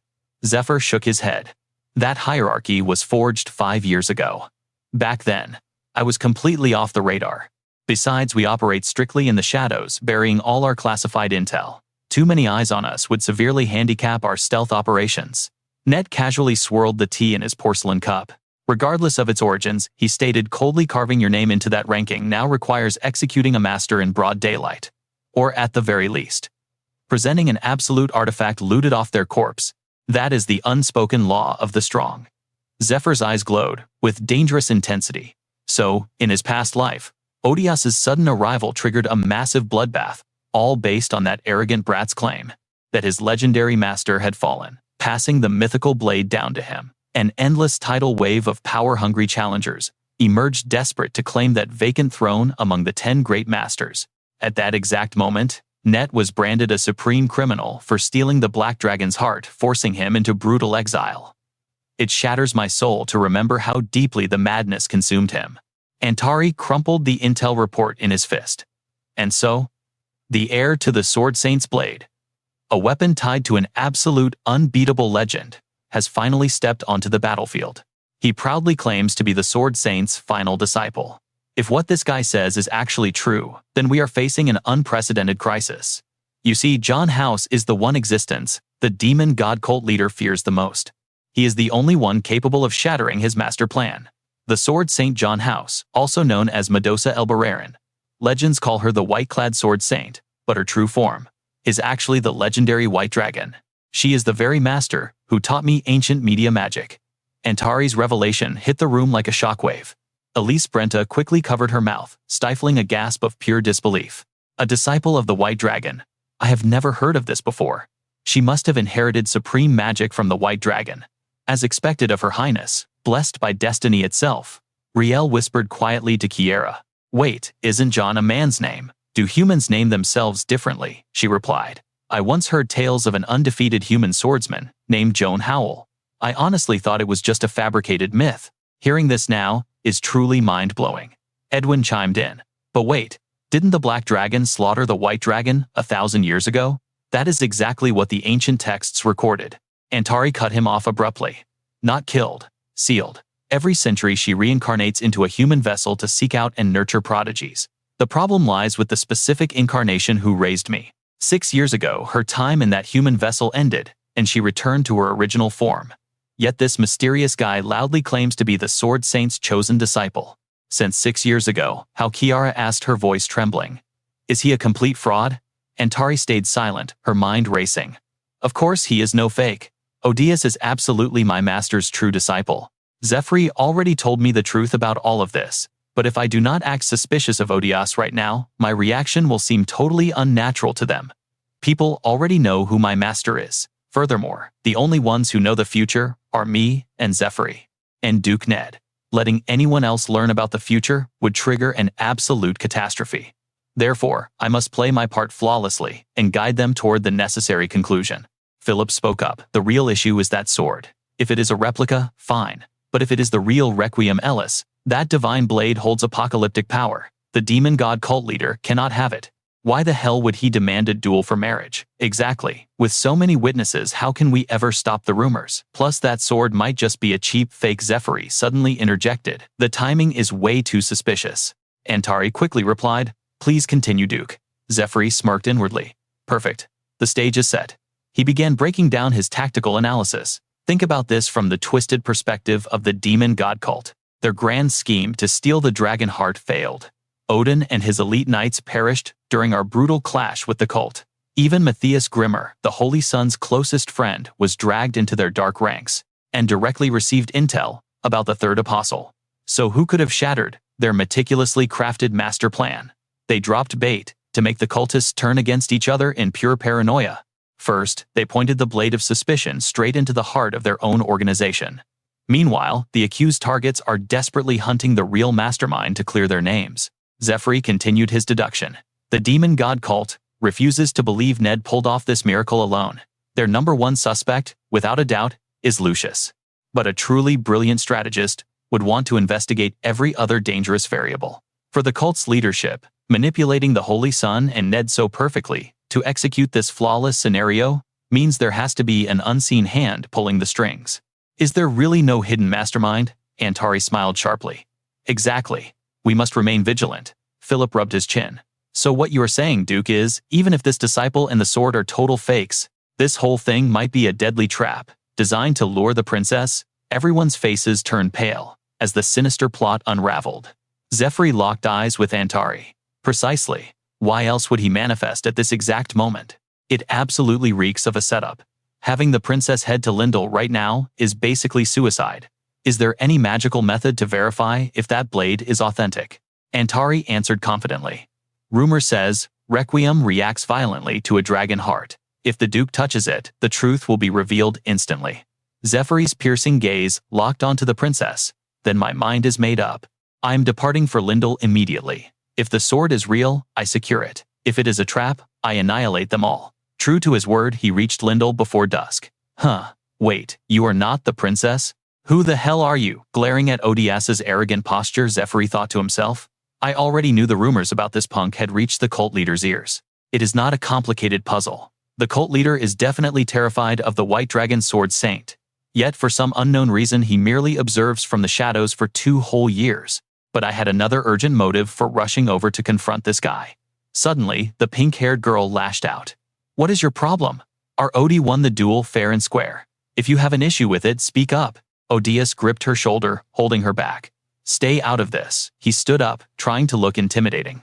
Zephyr shook his head. That hierarchy was forged 5 years ago. Back then, I was completely off the radar. Besides, we operate strictly in the shadows, burying all our classified intel. Too many eyes on us would severely handicap our stealth operations. Net casually swirled the tea in his porcelain cup. Regardless of its origins, he stated, coldly carving your name into that ranking now requires executing a master in broad daylight. Or at the very least, presenting an absolute artifact looted off their corpse. That is the unspoken law of the strong. Zephyr's eyes glowed with dangerous intensity. So, in his past life, Odias's sudden arrival triggered a massive bloodbath, all based on that arrogant brat's claim that his legendary master had fallen, passing the mythical blade down to him. An endless tidal wave of power-hungry challengers emerged, desperate to claim that vacant throne among the 10 great masters. At that exact moment, Net was branded a supreme criminal for stealing the Black Dragon's heart, forcing him into brutal exile. It shatters my soul to remember how deeply the madness consumed him. Antari crumpled the intel report in his fist. And so, the heir to the Sword Saint's blade, a weapon tied to an absolute, unbeatable legend, has finally stepped onto the battlefield. He proudly claims to be the Sword Saint's final disciple. If what this guy says is actually true, then we are facing an unprecedented crisis. You see, John House is the one existence the demon god cult leader fears the most. He is the only one capable of shattering his master plan. The Sword Saint John House, also known as Medosa Elbararan. Legends call her the white-clad Sword Saint, but her true form is actually the legendary White Dragon. She is the very master who taught me ancient media magic. Antari's revelation hit the room like a shockwave. Elise Brenta quickly covered her mouth, stifling a gasp of pure disbelief. A disciple of the White Dragon. I have never heard of this before. She must have inherited supreme magic from the White Dragon. As expected of Her Highness, blessed by destiny itself. Riel whispered quietly to Kiera. Wait, isn't John a man's name? Do humans name themselves differently? She replied. I once heard tales of an undefeated human swordsman named Joan Howell. I honestly thought it was just a fabricated myth. Hearing this now is truly mind-blowing. Edwin chimed in. But wait, didn't the Black Dragon slaughter the White Dragon 1,000 years ago? That is exactly what the ancient texts recorded. Antari cut him off abruptly. Not killed, sealed. Every century she reincarnates into a human vessel to seek out and nurture prodigies. The problem lies with the specific incarnation who raised me. 6 years ago, her time in that human vessel ended, and she returned to her original form. Yet this mysterious guy loudly claims to be the Sword Saint's chosen disciple. Since 6 years ago, how? Kiara asked, her voice trembling. Is he a complete fraud? Antari stayed silent, her mind racing. Of course he is no fake. Odias is absolutely my master's true disciple. Zephyr already told me the truth about all of this, but if I do not act suspicious of Odias right now, my reaction will seem totally unnatural to them. People already know who my master is. Furthermore, the only ones who know the future are me and Zephyr. And Duke Ned. Letting anyone else learn about the future would trigger an absolute catastrophe. Therefore, I must play my part flawlessly and guide them toward the necessary conclusion. Philip spoke up. The real issue is that sword. If it is a replica, fine. But if it is the real Requiem Ellis, that divine blade holds apocalyptic power. The demon god cult leader cannot have it. Why the hell would he demand a duel for marriage? Exactly. With so many witnesses, how can we ever stop the rumors? Plus, that sword might just be a cheap fake. Zephyr suddenly interjected. The timing is way too suspicious. Antari quickly replied, Please continue, Duke. Zephyr smirked inwardly. Perfect. The stage is set. He began breaking down his tactical analysis. Think about this from the twisted perspective of the demon god cult. Their grand scheme to steal the dragon heart failed. Odin and his elite knights perished during our brutal clash with the cult. Even Matthias Grimmer, the Holy Sun's closest friend, was dragged into their dark ranks and directly received intel about the third apostle. So who could have shattered their meticulously crafted master plan? They dropped bait to make the cultists turn against each other in pure paranoia. First, they pointed the blade of suspicion straight into the heart of their own organization. Meanwhile, the accused targets are desperately hunting the real mastermind to clear their names. Zephyr continued his deduction. The demon god cult refuses to believe Ned pulled off this miracle alone. Their number one suspect, without a doubt, is Lucius. But a truly brilliant strategist would want to investigate every other dangerous variable. For the cult's leadership, manipulating the Holy Sun and Ned so perfectly to execute this flawless scenario means there has to be an unseen hand pulling the strings. Is there really no hidden mastermind? Antari smiled sharply. Exactly. We must remain vigilant. Philip rubbed his chin. So what you are saying, Duke, is, even if this disciple and the sword are total fakes, this whole thing might be a deadly trap, designed to lure the princess? Everyone's faces turned pale as the sinister plot unraveled. Zephyr locked eyes with Antari. Precisely. Why else would he manifest at this exact moment? It absolutely reeks of a setup. Having the princess head to Lindell right now is basically suicide. Is there any magical method to verify if that blade is authentic? Antari answered confidently. Rumor says, Requiem reacts violently to a dragon heart. If the Duke touches it, the truth will be revealed instantly. Zephyr's piercing gaze locked onto the princess. Then my mind is made up. I am departing for Lindell immediately. If the sword is real, I secure it. If it is a trap, I annihilate them all. True to his word, he reached Lindell before dusk. Wait, you are not the princess? Who the hell are you? Glaring at Odias's arrogant posture, Zephyr thought to himself. I already knew the rumors about this punk had reached the cult leader's ears. It is not a complicated puzzle. The cult leader is definitely terrified of the White Dragon Sword Saint. Yet for some unknown reason he merely observes from the shadows for 2 whole years. But I had another urgent motive for rushing over to confront this guy. Suddenly, the pink-haired girl lashed out. What is your problem? Our Odie won the duel fair and square. If you have an issue with it, speak up. Odias gripped her shoulder, holding her back. Stay out of this. He stood up, trying to look intimidating.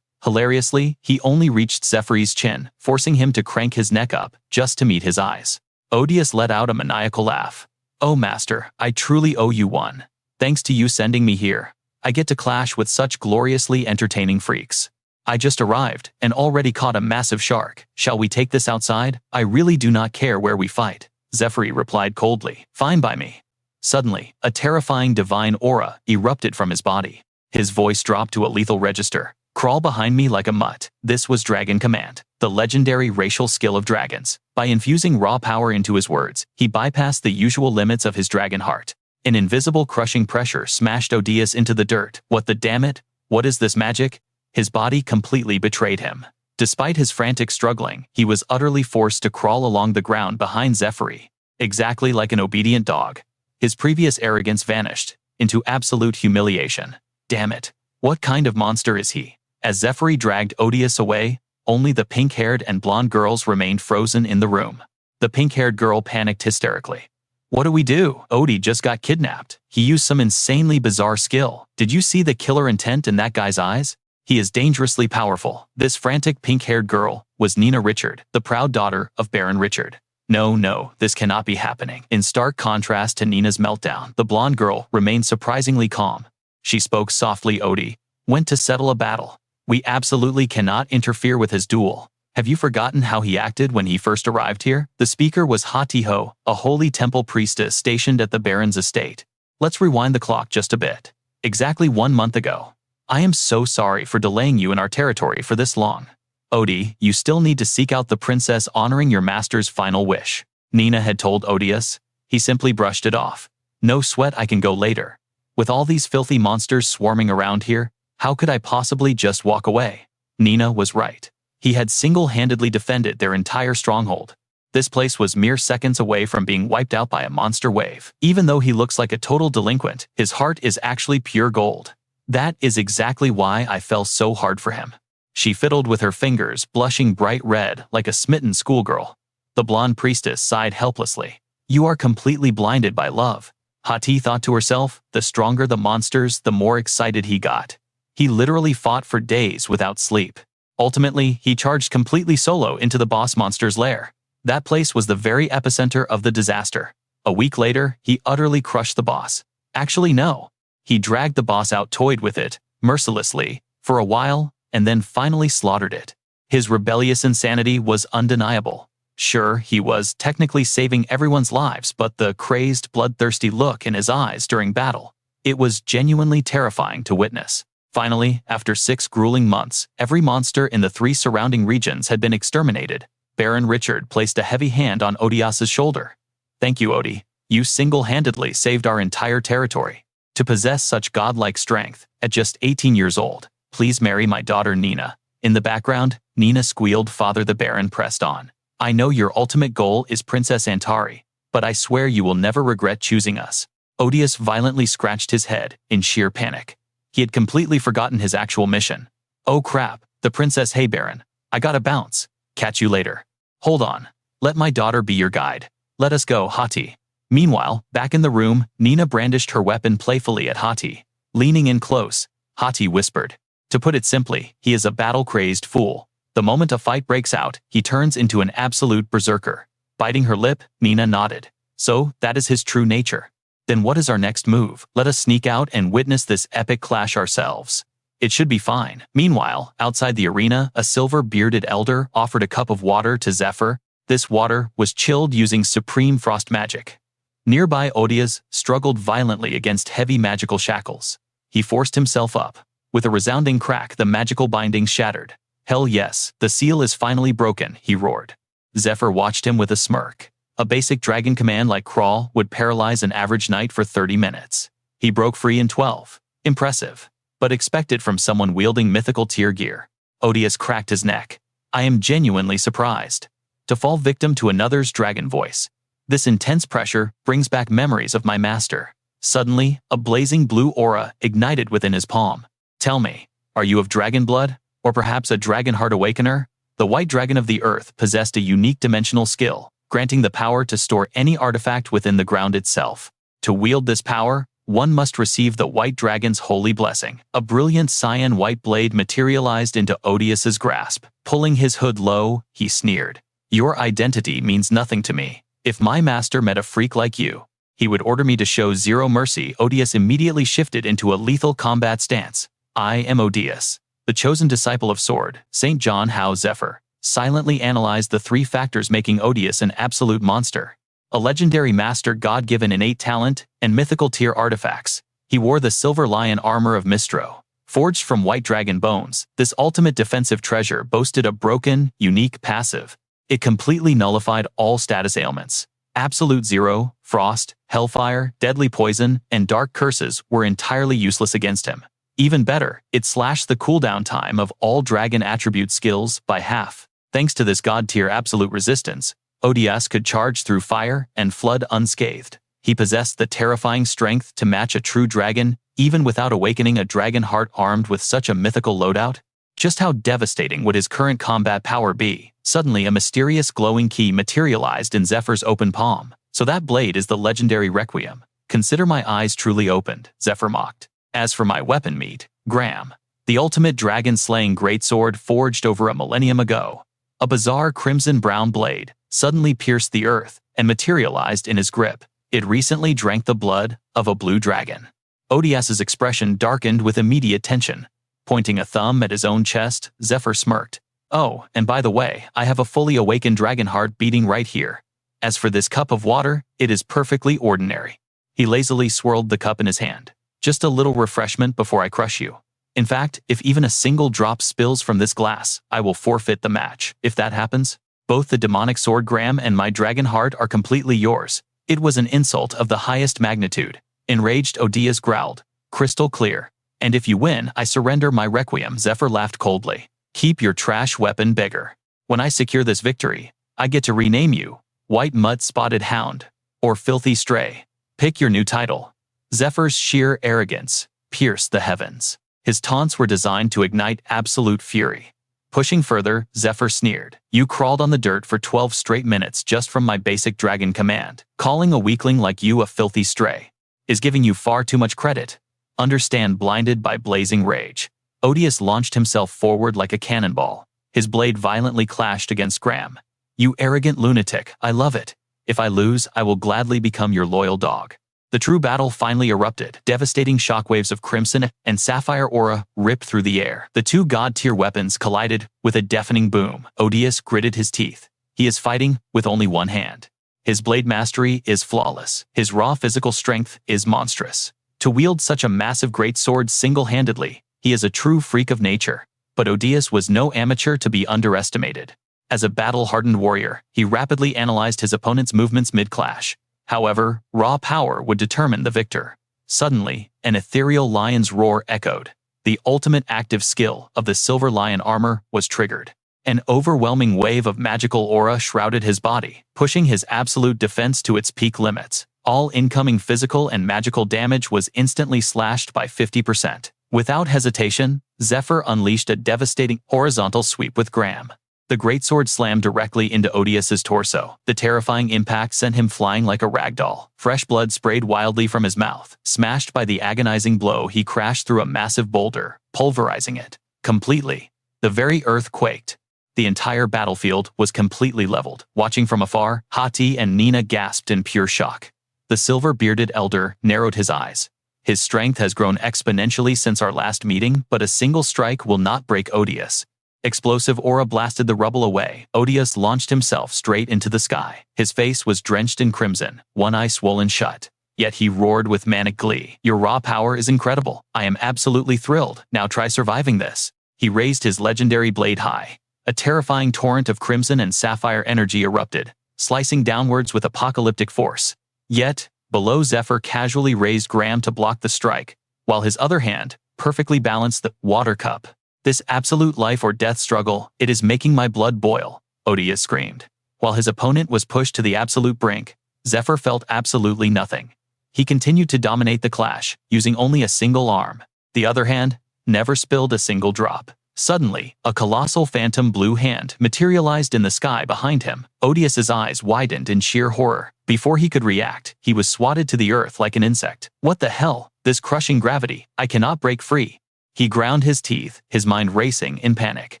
Hilariously, he only reached Zephyr's chin, forcing him to crank his neck up, just to meet his eyes. Odias let out a maniacal laugh. Oh master, I truly owe you one. Thanks to you sending me here, I get to clash with such gloriously entertaining freaks. I just arrived, and already caught a massive shark. Shall we take this outside? I really do not care where we fight. Zephyr replied coldly. Fine by me. Suddenly, a terrifying divine aura erupted from his body. His voice dropped to a lethal register. Crawl behind me like a mutt. This was Dragon Command, the legendary racial skill of dragons. By infusing raw power into his words, he bypassed the usual limits of his dragon heart. An invisible crushing pressure smashed Odias into the dirt. What the damn it? What is this magic? His body completely betrayed him. Despite his frantic struggling, he was utterly forced to crawl along the ground behind Zephyr, exactly like an obedient dog. His previous arrogance vanished into absolute humiliation. Damn it. What kind of monster is he? As Zephyr dragged Odias away, only the pink-haired and blonde girls remained frozen in the room. The pink-haired girl panicked hysterically. What do we do? Odie just got kidnapped. He used some insanely bizarre skill. Did you see the killer intent in that guy's eyes? He is dangerously powerful. This frantic pink-haired girl was Nina Richard, the proud daughter of Baron Richard. No, this cannot be happening. In stark contrast to Nina's meltdown, the blonde girl remained surprisingly calm. She spoke softly. Odie went to settle a battle. We absolutely cannot interfere with his duel. Have you forgotten how he acted when he first arrived here? The speaker was Hatiho, a holy temple priestess stationed at the Baron's estate. Let's rewind the clock just a bit. Exactly 1 month ago. I am so sorry for delaying you in our territory for this long. Odie, you still need to seek out the princess, honoring your master's final wish. Nina had told Odias. He simply brushed it off. No sweat, I can go later. With all these filthy monsters swarming around here, how could I possibly just walk away? Nina was right. He had single-handedly defended their entire stronghold. This place was mere seconds away from being wiped out by a monster wave. Even though he looks like a total delinquent, his heart is actually pure gold. That is exactly why I fell so hard for him. She fiddled with her fingers, blushing bright red like a smitten schoolgirl. The blonde priestess sighed helplessly. You are completely blinded by love. Hati thought to herself. The stronger the monsters, the more excited he got. He literally fought for days without sleep. Ultimately, he charged completely solo into the boss monster's lair. That place was the very epicenter of the disaster. A week later, he utterly crushed the boss. Actually, no. He dragged the boss out, toyed with it, mercilessly, for a while, and then finally slaughtered it. His rebellious insanity was undeniable. Sure, he was technically saving everyone's lives, but the crazed, bloodthirsty look in his eyes during battle, it was genuinely terrifying to witness. Finally, after 6 grueling months, every monster in the 3 surrounding regions had been exterminated. Baron Richard placed a heavy hand on Odias's shoulder. "Thank you, Odie. You single-handedly saved our entire territory. To possess such godlike strength, at just 18 years old, please marry my daughter Nina." In the background, Nina squealed. Father the Baron pressed on. "I know your ultimate goal is Princess Antari, but I swear you will never regret choosing us." Odias violently scratched his head in sheer panic. He had completely forgotten his actual mission. "Oh crap, the princess. Hey Baron, I gotta bounce. Catch you later." "Hold on. Let my daughter be your guide. Let us go, Hati." Meanwhile, back in the room, Nina brandished her weapon playfully at Hati. Leaning in close, Hati whispered, "To put it simply, he is a battle-crazed fool. The moment a fight breaks out, he turns into an absolute berserker." Biting her lip, Nina nodded. "So, that is his true nature. Then what is our next move? Let us sneak out and witness this epic clash ourselves. It should be fine." Meanwhile, outside the arena, a silver-bearded elder offered a cup of water to Zephyr. This water was chilled using supreme frost magic. Nearby, Odias struggled violently against heavy magical shackles. He forced himself up. With a resounding crack, the magical bindings shattered. "Hell yes, the seal is finally broken," he roared. Zephyr watched him with a smirk. A basic dragon command like Crawl would paralyze an average knight for 30 minutes. He broke free in 12. Impressive. But expected from someone wielding mythical tier gear. Odias cracked his neck. "I am genuinely surprised." To fall victim to another's dragon voice. "This intense pressure brings back memories of my master." Suddenly, a blazing blue aura ignited within his palm. "Tell me, are you of dragon blood? Or perhaps a dragon heart awakener?" The white dragon of the earth possessed a unique dimensional skill, granting the power to store any artifact within the ground itself. To wield this power, one must receive the white dragon's holy blessing. A brilliant cyan-white blade materialized into Odias's grasp. Pulling his hood low, he sneered. "Your identity means nothing to me. If my master met a freak like you, he would order me to show zero mercy." Odias immediately shifted into a lethal combat stance. "I am Odias, the chosen disciple of Sword, St. John How." Zephyr silently analyzed the 3 factors making Odias an absolute monster. A legendary master, God-given innate talent, and mythical tier artifacts. He wore the silver lion armor of Mistro. Forged from white dragon bones, this ultimate defensive treasure boasted a broken, unique passive. It completely nullified all status ailments. Absolute Zero, Frost, Hellfire, Deadly Poison, and Dark Curses were entirely useless against him. Even better, it slashed the cooldown time of all dragon attribute skills by half. Thanks to this god-tier absolute resistance, Odias could charge through fire and flood unscathed. He possessed the terrifying strength to match a true dragon, even without awakening a dragon heart. Armed with such a mythical loadout, just how devastating would his current combat power be? Suddenly, a mysterious glowing key materialized in Zephyr's open palm. "So that blade is the legendary Requiem. Consider my eyes truly opened," Zephyr mocked. "As for my weapon meat, Graham, the ultimate dragon-slaying greatsword forged over a millennium ago." A bizarre crimson-brown blade suddenly pierced the earth and materialized in his grip. It recently drank the blood of a blue dragon. Odias's expression darkened with immediate tension. Pointing a thumb at his own chest, Zephyr smirked. "Oh, and by the way, I have a fully awakened dragon heart beating right here. As for this cup of water, it is perfectly ordinary." He lazily swirled the cup in his hand. "Just a little refreshment before I crush you. In fact, if even a single drop spills from this glass, I will forfeit the match. If that happens, both the demonic sword Graham and my dragon heart are completely yours." It was an insult of the highest magnitude. Enraged, Odias growled, "Crystal clear. And if you win, I surrender my Requiem." Zephyr laughed coldly. "Keep your trash weapon, beggar. When I secure this victory, I get to rename you White Mud-Spotted Hound or Filthy Stray. Pick your new title." Zephyr's sheer arrogance pierced the heavens. His taunts were designed to ignite absolute fury. Pushing further, Zephyr sneered. "You crawled on the dirt for 12 straight minutes just from my basic dragon command. Calling a weakling like you a filthy stray is giving you far too much credit. Understand." Blinded by blazing rage, Odious launched himself forward like a cannonball. His blade violently clashed against Graham. "You arrogant lunatic, I love it. If I lose, I will gladly become your loyal dog." The true battle finally erupted. Devastating shockwaves of crimson and sapphire aura ripped through the air. The two god-tier weapons collided with a deafening boom. Odious gritted his teeth. He is fighting with only one hand. His blade mastery is flawless. His raw physical strength is monstrous. To wield such a massive greatsword single-handedly, he is a true freak of nature. But Odious was no amateur to be underestimated. As a battle-hardened warrior, he rapidly analyzed his opponent's movements mid-clash. However, raw power would determine the victor. Suddenly, an ethereal lion's roar echoed. The ultimate active skill of the Silver Lion armor was triggered. An overwhelming wave of magical aura shrouded his body, pushing his absolute defense to its peak limits. All incoming physical and magical damage was instantly slashed by 50%. Without hesitation, Zephyr unleashed a devastating horizontal sweep with Graham. The greatsword slammed directly into Odious's torso. The terrifying impact sent him flying like a ragdoll. Fresh blood sprayed wildly from his mouth. Smashed by the agonizing blow, he crashed through a massive boulder, pulverizing it completely. The very earth quaked. The entire battlefield was completely leveled. Watching from afar, Hati and Nina gasped in pure shock. The silver-bearded elder narrowed his eyes. His strength has grown exponentially since our last meeting, but a single strike will not break Odious. Explosive aura blasted the rubble away. Odious launched himself straight into the sky. His face was drenched in crimson, one eye swollen shut. Yet he roared with manic glee. "Your raw power is incredible. I am absolutely thrilled. Now try surviving this." He raised his legendary blade high. A terrifying torrent of crimson and sapphire energy erupted, slicing downwards with apocalyptic force. Yet, below, Zephyr casually raised Graham to block the strike, while his other hand perfectly balanced the water cup. "This absolute life or death struggle, it is making my blood boil," Odious screamed. While his opponent was pushed to the absolute brink, Zephyr felt absolutely nothing. He continued to dominate the clash, using only a single arm. The other hand never spilled a single drop. Suddenly, a colossal phantom blue hand materialized in the sky behind him. Odious's eyes widened in sheer horror. Before he could react, he was swatted to the earth like an insect. "What the hell? This crushing gravity, I cannot break free." He ground his teeth, his mind racing in panic.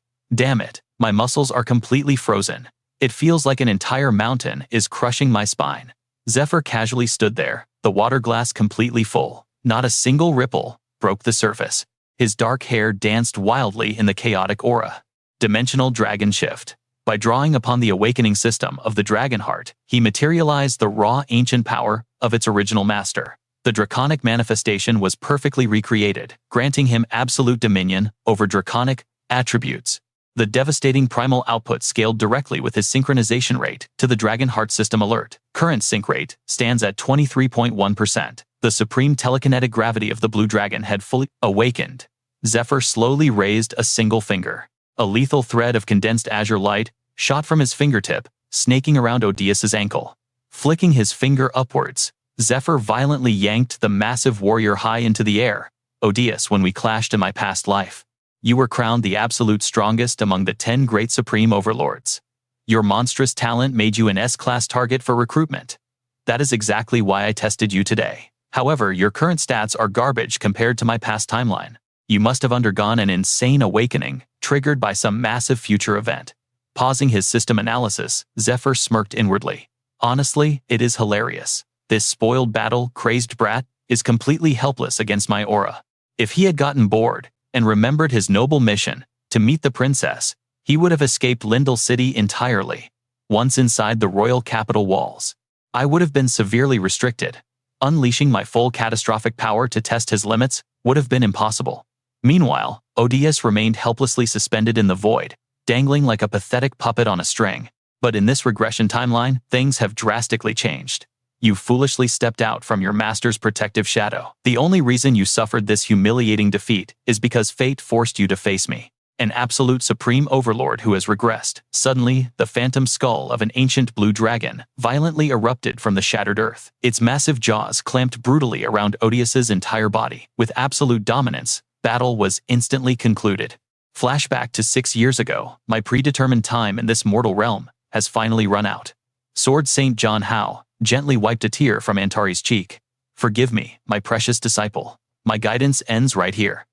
"Damn it, my muscles are completely frozen. It feels like an entire mountain is crushing my spine." Zephyr casually stood there, the water glass completely full. Not a single ripple broke the surface. His dark hair danced wildly in the chaotic aura. Dimensional Dragon Shift. By drawing upon the awakening system of the Dragon Heart, he materialized the raw ancient power of its original master. The draconic manifestation was perfectly recreated, granting him absolute dominion over draconic attributes. The devastating primal output scaled directly with his synchronization rate to the Dragon Heart system alert. Current sync rate stands at 23.1%. The supreme telekinetic gravity of the blue dragon had fully awakened. Zephyr slowly raised a single finger. A lethal thread of condensed azure light shot from his fingertip, snaking around Odious's ankle. Flicking his finger upwards, Zephyr violently yanked the massive warrior high into the air. "Odious, when we clashed in my past life, you were crowned the absolute strongest among the 10 great supreme overlords. Your monstrous talent made you an S-class target for recruitment. That is exactly why I tested you today. However, your current stats are garbage compared to my past timeline. You must have undergone an insane awakening, triggered by some massive future event." Pausing his system analysis, Zephyr smirked inwardly. "Honestly, it is hilarious. This spoiled battle-crazed brat is completely helpless against my aura. If he had gotten bored and remembered his noble mission to meet the princess, he would have escaped Lindell City entirely. Once inside the royal capital walls, I would have been severely restricted. Unleashing my full catastrophic power to test his limits would have been impossible." Meanwhile, Odious remained helplessly suspended in the void, dangling like a pathetic puppet on a string. But in this regression timeline, things have drastically changed. You foolishly stepped out from your master's protective shadow. The only reason you suffered this humiliating defeat is because fate forced you to face me, an absolute supreme overlord who has regressed. Suddenly, the phantom skull of an ancient blue dragon violently erupted from the shattered earth. Its massive jaws clamped brutally around Odious's entire body. With absolute dominance, battle was instantly concluded. Flashback to 6 years ago, my predetermined time in this mortal realm has finally run out. Sword Saint John Hao gently wiped a tear from Antari's cheek. "Forgive me, my precious disciple. My guidance ends right here."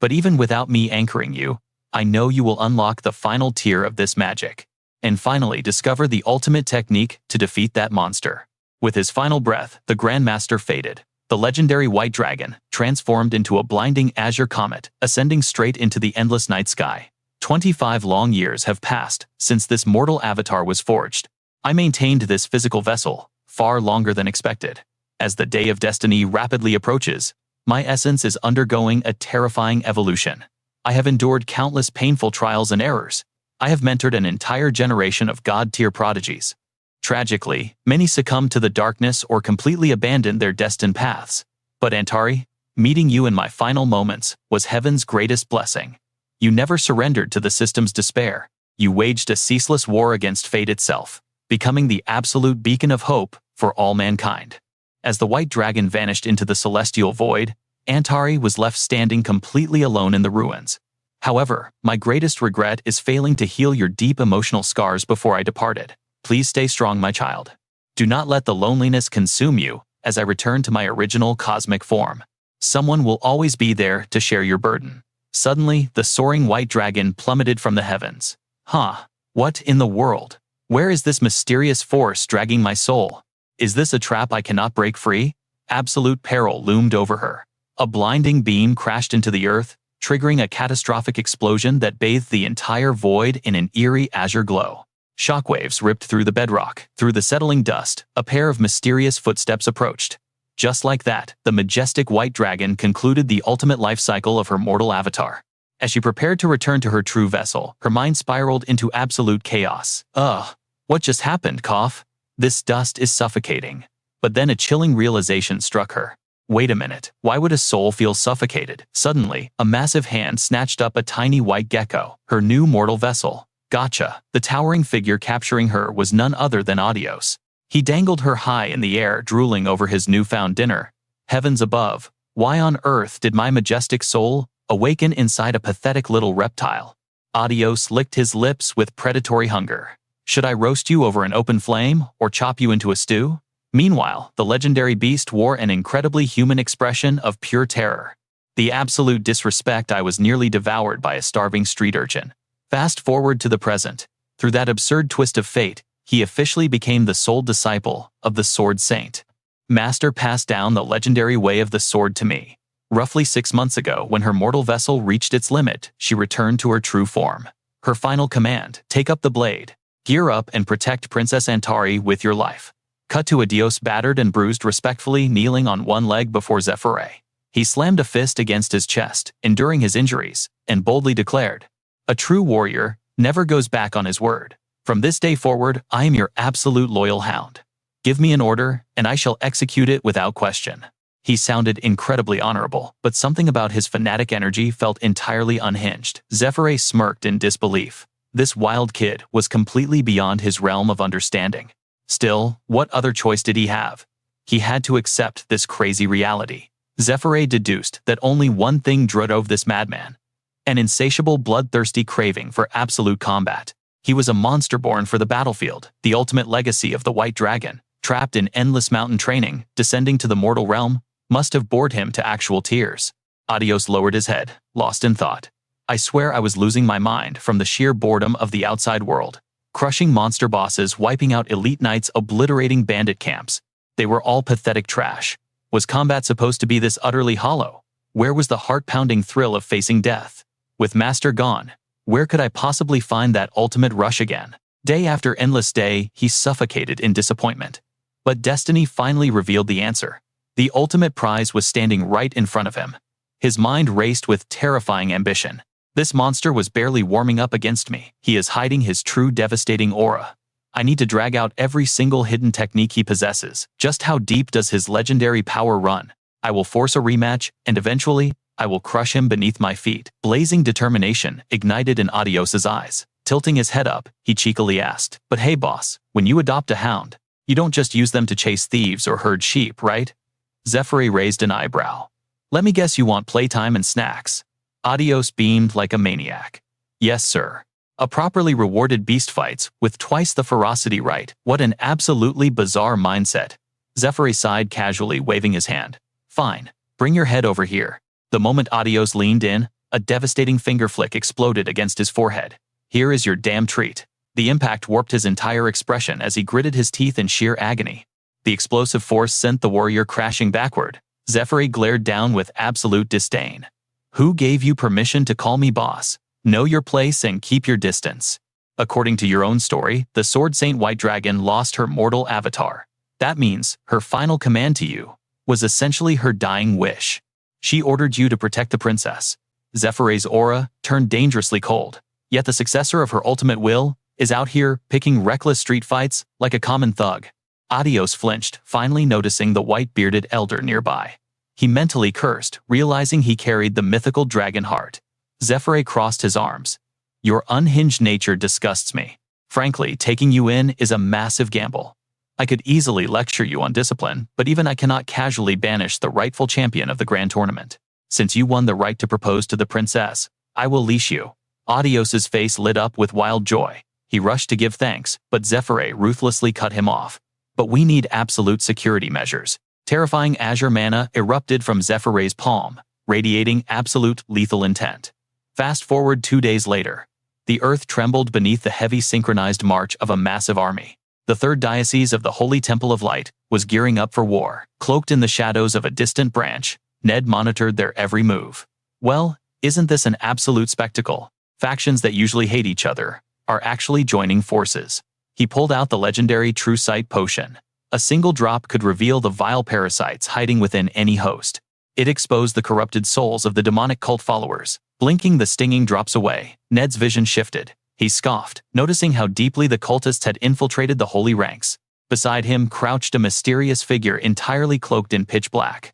But even without me anchoring you, I know you will unlock the final tier of this magic, and finally discover the ultimate technique to defeat that monster. With his final breath, the Grandmaster faded. The legendary white dragon transformed into a blinding azure comet, ascending straight into the endless night sky. 25 long years have passed since this mortal avatar was forged. I maintained this physical vessel far longer than expected. As the day of destiny rapidly approaches, my essence is undergoing a terrifying evolution. I have endured countless painful trials and errors. I have mentored an entire generation of god-tier prodigies. Tragically, many succumbed to the darkness or completely abandoned their destined paths. But Antari, meeting you in my final moments was heaven's greatest blessing. You never surrendered to the system's despair. You waged a ceaseless war against fate itself, becoming the absolute beacon of hope for all mankind. As the white dragon vanished into the celestial void, Antari was left standing completely alone in the ruins. However, my greatest regret is failing to heal your deep emotional scars before I departed. Please stay strong, my child. Do not let the loneliness consume you as I return to my original cosmic form. Someone will always be there to share your burden. Suddenly, the soaring white dragon plummeted from the heavens. What in the world? Where is this mysterious force dragging my soul? Is this a trap I cannot break free? Absolute peril loomed over her. A blinding beam crashed into the earth, triggering a catastrophic explosion that bathed the entire void in an eerie azure glow. Shockwaves ripped through the bedrock. Through the settling dust, a pair of mysterious footsteps approached. Just like that, the majestic white dragon concluded the ultimate life cycle of her mortal avatar. As she prepared to return to her true vessel, her mind spiraled into absolute chaos. What just happened, cough? This dust is suffocating. But then a chilling realization struck her. Wait a minute, why would a soul feel suffocated? Suddenly, a massive hand snatched up a tiny white gecko, her new mortal vessel. Gotcha. The towering figure capturing her was none other than Adios. He dangled her high in the air, drooling over his newfound dinner. Heavens above, why on earth did my majestic soul awaken inside a pathetic little reptile? Adios licked his lips with predatory hunger. Should I roast you over an open flame or chop you into a stew? Meanwhile, the legendary beast wore an incredibly human expression of pure terror. The absolute disrespect. I was nearly devoured by a starving street urchin. Fast forward to the present. Through that absurd twist of fate, he officially became the sole disciple of the Sword Saint. Master passed down the legendary way of the sword to me. Roughly 6 months ago, when her mortal vessel reached its limit, she returned to her true form. Her final command: take up the blade, gear up and protect Princess Antari with your life. Cut to Adios, battered and bruised, respectfully kneeling on one leg before Zephyr. He slammed a fist against his chest, enduring his injuries, and boldly declared, "A true warrior never goes back on his word. From this day forward, I am your absolute loyal hound. Give me an order, and I shall execute it without question." He sounded incredibly honorable, but something about his fanatic energy felt entirely unhinged. Zephyr smirked in disbelief. This wild kid was completely beyond his realm of understanding. Still, what other choice did he have? He had to accept this crazy reality. Zephyr deduced that only one thing drove this madman: an insatiable, bloodthirsty craving for absolute combat. He was a monster born for the battlefield, the ultimate legacy of the white dragon, trapped in endless mountain training. Descending to the mortal realm must have bored him to actual tears. Adios lowered his head, lost in thought. I swear I was losing my mind from the sheer boredom of the outside world. Crushing monster bosses, wiping out elite knights, obliterating bandit camps. They were all pathetic trash. Was combat supposed to be this utterly hollow? Where was the heart-pounding thrill of facing death? With Master gone, where could I possibly find that ultimate rush again? Day after endless day, he suffocated in disappointment. But destiny finally revealed the answer. The ultimate prize was standing right in front of him. His mind raced with terrifying ambition. This monster was barely warming up against me. He is hiding his true devastating aura. I need to drag out every single hidden technique he possesses. Just how deep does his legendary power run? I will force a rematch, and eventually, I will crush him beneath my feet. Blazing determination ignited in Adios's eyes. Tilting his head up, he cheekily asked, "But hey boss, when you adopt a hound, you don't just use them to chase thieves or herd sheep, right?" Zephyr raised an eyebrow. "Let me guess, you want playtime and snacks." Adios beamed like a maniac. "Yes, sir. A properly rewarded beast fights with twice the ferocity, right? What an absolutely bizarre mindset." Zephyr sighed casually, waving his hand. "Fine. Bring your head over here." The moment Adios leaned in, A devastating finger flick exploded against his forehead. "Here is your damn treat." The impact warped his entire expression as he gritted his teeth in sheer agony. The explosive force sent the warrior crashing backward. Zephyr glared down with absolute disdain. "Who gave you permission to call me boss? Know your place and keep your distance." According to your own story, the Sword Saint White Dragon lost her mortal avatar. That means her final command to you was essentially her dying wish. She ordered you to protect the princess. Zephyr's aura turned dangerously cold, yet the successor of her ultimate will is out here picking reckless street fights like a common thug. Adios flinched, finally noticing the white-bearded elder nearby. He mentally cursed, realizing he carried the mythical dragon heart. Zephyr crossed his arms. "Your unhinged nature disgusts me. Frankly, taking you in is a massive gamble. I could easily lecture you on discipline, but even I cannot casually banish the rightful champion of the grand tournament. Since you won the right to propose to the princess, I will leash you." Adios's face lit up with wild joy. He rushed to give thanks, but Zephyr ruthlessly cut him off. "But we need absolute security measures." Terrifying azure mana erupted from Zephyr's palm, radiating absolute lethal intent. Fast forward 2 days later. The earth trembled beneath the heavy synchronized march of a massive army. The third diocese of the Holy Temple of Light was gearing up for war. Cloaked in the shadows of a distant branch, Ned monitored their every move. Well, isn't this an absolute spectacle? Factions that usually hate each other are actually joining forces. He pulled out the legendary True Sight potion. A single drop could reveal the vile parasites hiding within any host. It exposed the corrupted souls of the demonic cult followers. Blinking the stinging drops away, Ned's vision shifted. He scoffed, noticing how deeply the cultists had infiltrated the holy ranks. Beside him crouched a mysterious figure entirely cloaked in pitch black.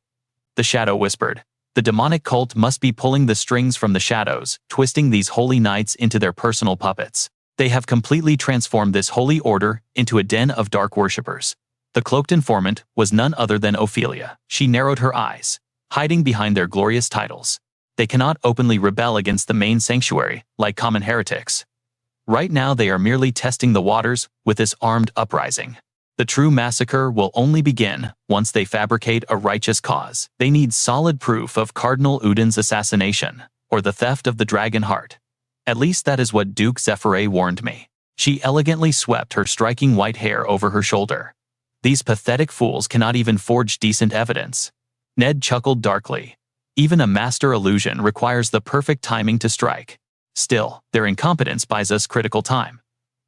The shadow whispered, "The demonic cult must be pulling the strings from the shadows, twisting these holy knights into their personal puppets. They have completely transformed this holy order into a den of dark worshippers." The cloaked informant was none other than Ophelia. She narrowed her eyes, hiding behind their glorious titles. They cannot openly rebel against the main sanctuary, like common heretics. Right now they are merely testing the waters with this armed uprising. The true massacre will only begin once they fabricate a righteous cause. They need solid proof of Cardinal Udin's assassination, or the theft of the dragon heart. At least that is what Duke Zephyr warned me. She elegantly swept her striking white hair over her shoulder. These pathetic fools cannot even forge decent evidence. Ned chuckled darkly. Even a master illusion requires the perfect timing to strike. Still, their incompetence buys us critical time.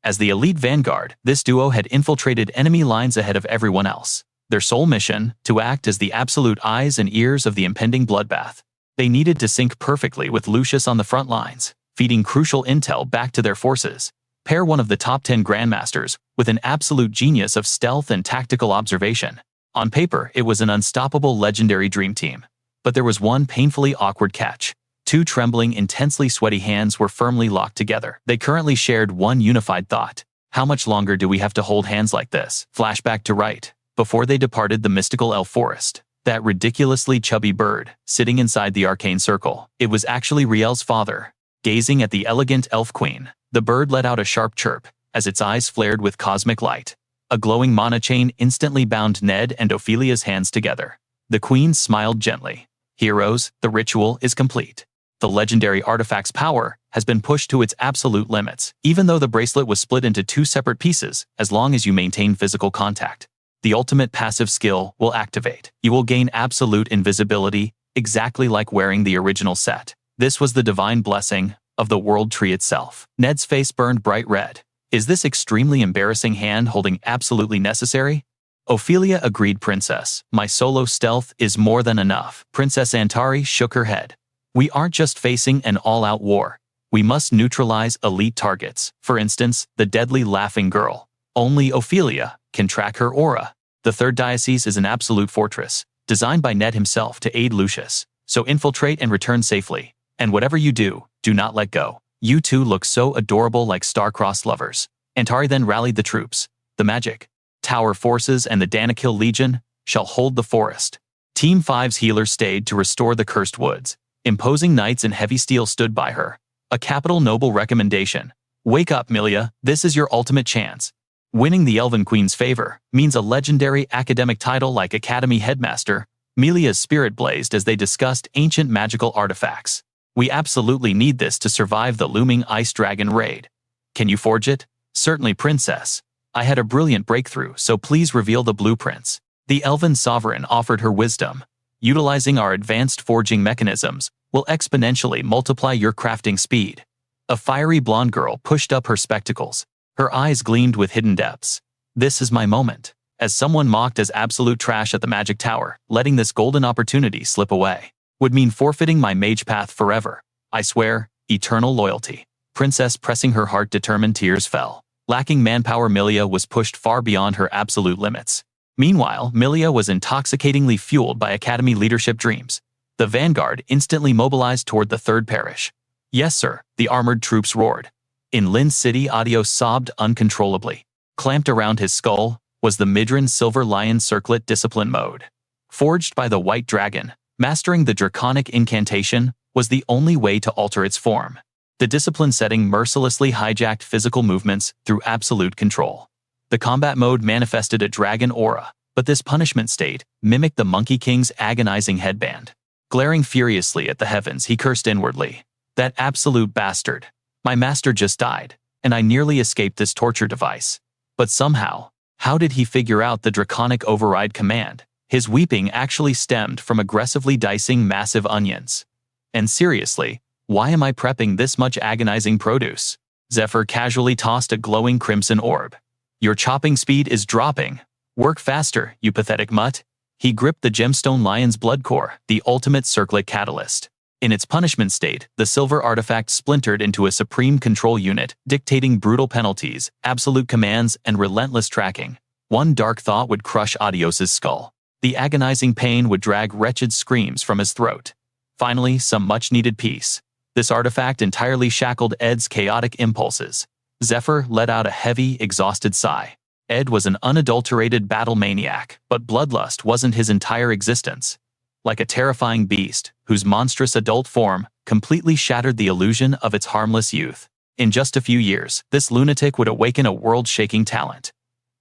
As the elite vanguard, this duo had infiltrated enemy lines ahead of everyone else. Their sole mission, to act as the absolute eyes and ears of the impending bloodbath. They needed to sync perfectly with Lucius on the front lines, feeding crucial intel back to their forces. Pair one of the top 10 grandmasters with an absolute genius of stealth and tactical observation. On paper, it was an unstoppable legendary dream team. But there was one painfully awkward catch. Two trembling, intensely sweaty hands were firmly locked together. They currently shared one unified thought. How much longer do we have to hold hands like this? Flashback to right. Before they departed the mystical elf forest. That ridiculously chubby bird, sitting inside the arcane circle. It was actually Riel's father. Gazing at the elegant elf queen, the bird let out a sharp chirp, as its eyes flared with cosmic light. A glowing mana chain instantly bound Ned and Ophelia's hands together. The queen smiled gently. "Heroes, the ritual is complete. The legendary artifact's power has been pushed to its absolute limits, even though the bracelet was split into 2 separate pieces, as long as you maintain physical contact. The ultimate passive skill will activate. You will gain absolute invisibility, exactly like wearing the original set. This was the divine blessing of the world tree itself." Ned's face burned bright red. Is this extremely embarrassing hand-holding absolutely necessary? Ophelia agreed, "Princess. My solo stealth is more than enough." Princess Antari shook her head. "We aren't just facing an all-out war. We must neutralize elite targets. For instance, the deadly laughing girl. Only Ophelia can track her aura. The third diocese is an absolute fortress, designed by Ned himself to aid Lucius. So infiltrate and return safely. And whatever you do, do not let go. You two look so adorable like star-crossed lovers." Antari then rallied the troops. "The magic Tower forces and the Danakil Legion shall hold the forest." Team 5's healer stayed to restore the cursed woods. Imposing knights in heavy steel stood by her. A capital noble recommendation. "Wake up, Milia, this is your ultimate chance." Winning the Elven Queen's favor means a legendary academic title like Academy Headmaster. Milia's spirit blazed as they discussed ancient magical artifacts. We absolutely need this to survive the looming Ice Dragon raid. Can you forge it? Certainly, Princess. I had a brilliant breakthrough, so please reveal the blueprints. The Elven Sovereign offered her wisdom. Utilizing our advanced forging mechanisms will exponentially multiply your crafting speed. A fiery blonde girl pushed up her spectacles. Her eyes gleamed with hidden depths. This is my moment. As someone mocked as absolute trash at the Magic Tower, letting this golden opportunity slip away would mean forfeiting my mage path forever. I swear, eternal loyalty. Princess pressing her heart determined, tears fell. Lacking manpower, Milia was pushed far beyond her absolute limits. Meanwhile, Milia was intoxicatingly fueled by Academy leadership dreams. The vanguard instantly mobilized toward the third parish. Yes, sir, the armored troops roared. In Lin's city, Adios sobbed uncontrollably. Clamped around his skull was the Midran Silver Lion Circlet Discipline Mode. Forged by the White Dragon, mastering the Draconic Incantation was the only way to alter its form. The discipline setting mercilessly hijacked physical movements through absolute control. The combat mode manifested a dragon aura, but this punishment state mimicked the Monkey King's agonizing headband. Glaring furiously at the heavens, he cursed inwardly. That absolute bastard. My master just died, and I nearly escaped this torture device. But somehow, how did he figure out the Draconic Override command? His weeping actually stemmed from aggressively dicing massive onions. And seriously, why am I prepping this much agonizing produce? Zephyr casually tossed a glowing crimson orb. Your chopping speed is dropping. Work faster, you pathetic mutt. He gripped the gemstone lion's blood core, the ultimate circlet catalyst. In its punishment state, the silver artifact splintered into a supreme control unit, dictating brutal penalties, absolute commands, and relentless tracking. One dark thought would crush Adios's skull. The agonizing pain would drag wretched screams from his throat. Finally, some much-needed peace. This artifact entirely shackled Ed's chaotic impulses. Zephyr let out a heavy, exhausted sigh. Ed was an unadulterated battle maniac, but bloodlust wasn't his entire existence. Like a terrifying beast, whose monstrous adult form completely shattered the illusion of its harmless youth. In just a few years, this lunatic would awaken a world-shaking talent.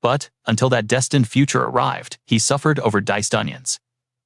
But, until that destined future arrived, he suffered over diced onions.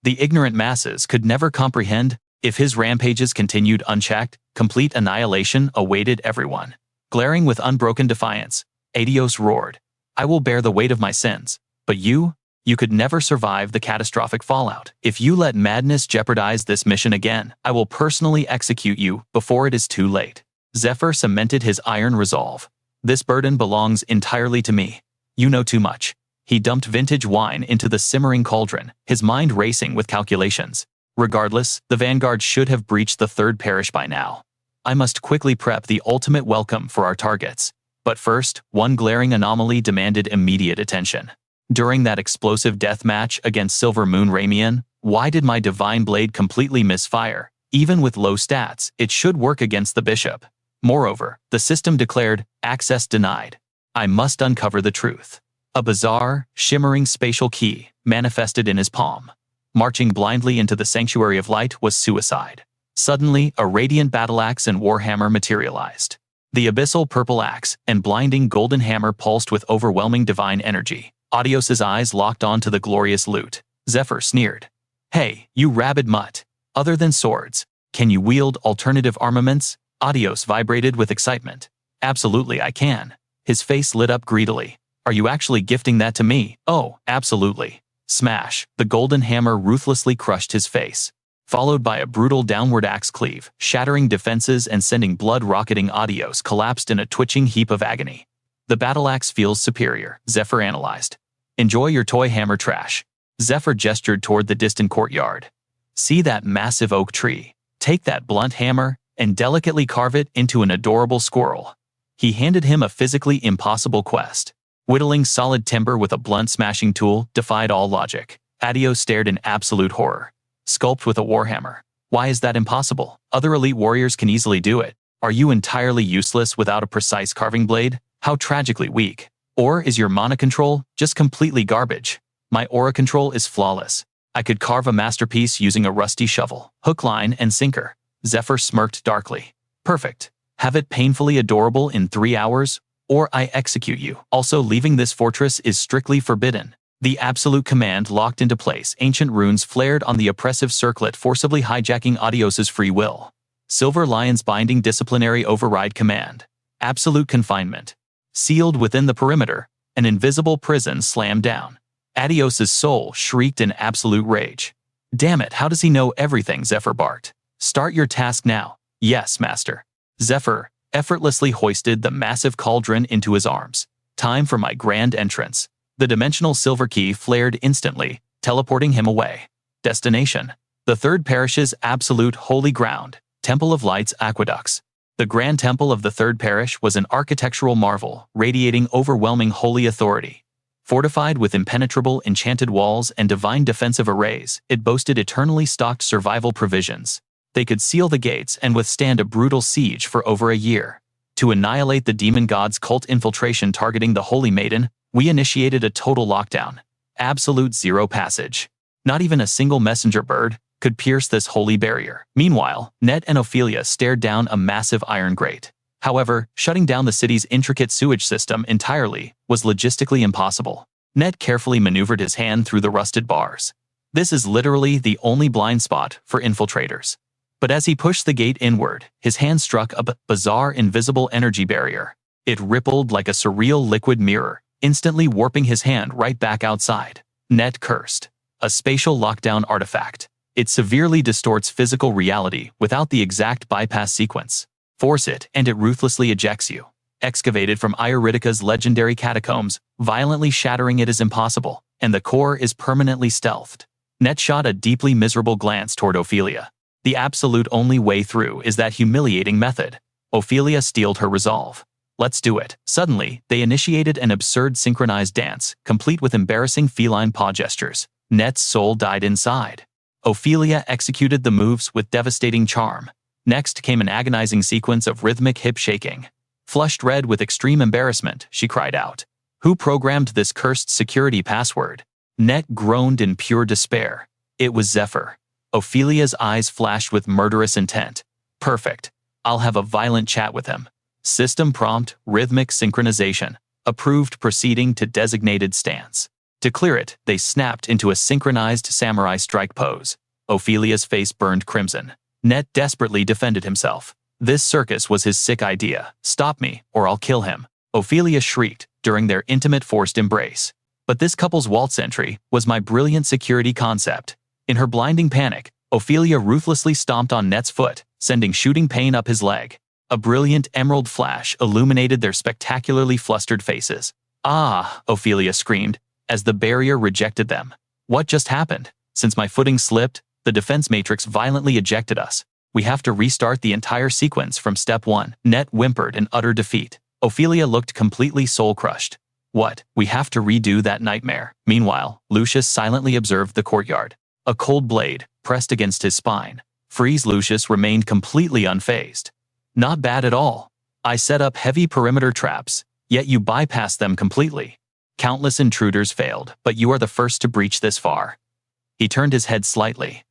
The ignorant masses could never comprehend. If his rampages continued unchecked, complete annihilation awaited everyone. Glaring with unbroken defiance, Adios roared. I will bear the weight of my sins, but you could never survive the catastrophic fallout. If you let madness jeopardize this mission again, I will personally execute you before it is too late. Zephyr cemented his iron resolve. This burden belongs entirely to me. You know too much. He dumped vintage wine into the simmering cauldron, his mind racing with calculations. Regardless, the vanguard should have breached the third parish by now. I must quickly prep the ultimate welcome for our targets. But first, one glaring anomaly demanded immediate attention. During that explosive death match against Silver Moon Ramian, why did my divine blade completely misfire? Even with low stats, it should work against the bishop. Moreover, the system declared, access denied. I must uncover the truth. A bizarre, shimmering spatial key manifested in his palm. Marching blindly into the sanctuary of light was suicide. Suddenly, a radiant battle axe and warhammer materialized. The abyssal purple axe and blinding golden hammer pulsed with overwhelming divine energy. Adios's eyes locked onto the glorious loot. Zephyr sneered. Hey, you rabid mutt. Other than swords, can you wield alternative armaments? Adios vibrated with excitement. Absolutely I can. His face lit up greedily. Are you actually gifting that to me? Oh, absolutely. Smash. The golden hammer ruthlessly crushed his face, followed by a brutal downward axe cleave, shattering defenses and sending blood rocketing. Adios collapsed in a twitching heap of agony. The battle axe feels superior, Zephyr analyzed. Enjoy your toy hammer trash. Zephyr gestured toward the distant courtyard. See that massive oak tree? Take that blunt hammer and delicately carve it into an adorable squirrel. He handed him a physically impossible quest. Whittling solid timber with a blunt smashing tool defied all logic. Adios stared in absolute horror. Sculpt with a warhammer. Why is that impossible? Other elite warriors can easily do it. Are you entirely useless without a precise carving blade? How tragically weak. Or is your mana control just completely garbage? My aura control is flawless. I could carve a masterpiece using a rusty shovel, hook, line, and sinker. Zephyr smirked darkly. Perfect. Have it painfully adorable in 3 hours, or I execute you. Also, leaving this fortress is strictly forbidden. The absolute command locked into place. Ancient runes flared on the oppressive circlet, forcibly hijacking Adios's free will. Silver Lion's binding disciplinary override command. Absolute confinement. Sealed within the perimeter, an invisible prison slammed down. Adios's soul shrieked in absolute rage. Damn it, how does he know everything? Zephyr barked. Start your task now. Yes, master. Zephyr effortlessly hoisted the massive cauldron into his arms. Time for my grand entrance. The dimensional silver key flared instantly, teleporting him away. Destination: the third parish's absolute holy ground, Temple of Light's aqueducts. The Grand Temple of the Third Parish was an architectural marvel, radiating overwhelming holy authority. Fortified with impenetrable enchanted walls and divine defensive arrays, it boasted eternally stocked survival provisions. They could seal the gates and withstand a brutal siege for over a year. To annihilate the demon god's cult infiltration targeting the Holy Maiden, we initiated a total lockdown. Absolute zero passage. Not even a single messenger bird could pierce this holy barrier. Meanwhile, Net and Ophelia stared down a massive iron grate. However, shutting down the city's intricate sewage system entirely was logistically impossible. Net carefully maneuvered his hand through the rusted bars. This is literally the only blind spot for infiltrators. But as he pushed the gate inward, his hand struck a bizarre invisible energy barrier. It rippled like a surreal liquid mirror, instantly warping his hand right back outside. Net cursed. A spatial lockdown artifact. It severely distorts physical reality without the exact bypass sequence. Force it, and it ruthlessly ejects you. Excavated from Ioritica's legendary catacombs, violently shattering it is impossible, and the core is permanently stealthed. Net shot a deeply miserable glance toward Ophelia. The absolute only way through is that humiliating method. Ophelia steeled her resolve. Let's do it. Suddenly, they initiated an absurd synchronized dance, complete with embarrassing feline paw gestures. Net's soul died inside. Ophelia executed the moves with devastating charm. Next came an agonizing sequence of rhythmic hip shaking. Flushed red with extreme embarrassment, she cried out. Who programmed this cursed security password? Net groaned in pure despair. It was Zephyr. Ophelia's eyes flashed with murderous intent. Perfect. I'll have a violent chat with him. System prompt, rhythmic synchronization. Approved, proceeding to designated stance. To clear it, they snapped into a synchronized samurai strike pose. Ophelia's face burned crimson. Net desperately defended himself. This circus was his sick idea. Stop me, or I'll kill him. Ophelia shrieked during their intimate forced embrace. But this couple's waltz entry was my brilliant security concept. In her blinding panic, Ophelia ruthlessly stomped on Net's foot, sending shooting pain up his leg. A brilliant emerald flash illuminated their spectacularly flustered faces. Ah, Ophelia screamed, as the barrier rejected them. What just happened? Since my footing slipped, the defense matrix violently ejected us. We have to restart the entire sequence from step 1. Net whimpered in utter defeat. Ophelia looked completely soul-crushed. What? We have to redo that nightmare. Meanwhile, Lucius silently observed the courtyard. A cold blade pressed against his spine. Freeze. Lucius remained completely unfazed. Not bad at all. I set up heavy perimeter traps, yet you bypassed them completely. Countless intruders failed, but you are the first to breach this far. He turned his head slightly.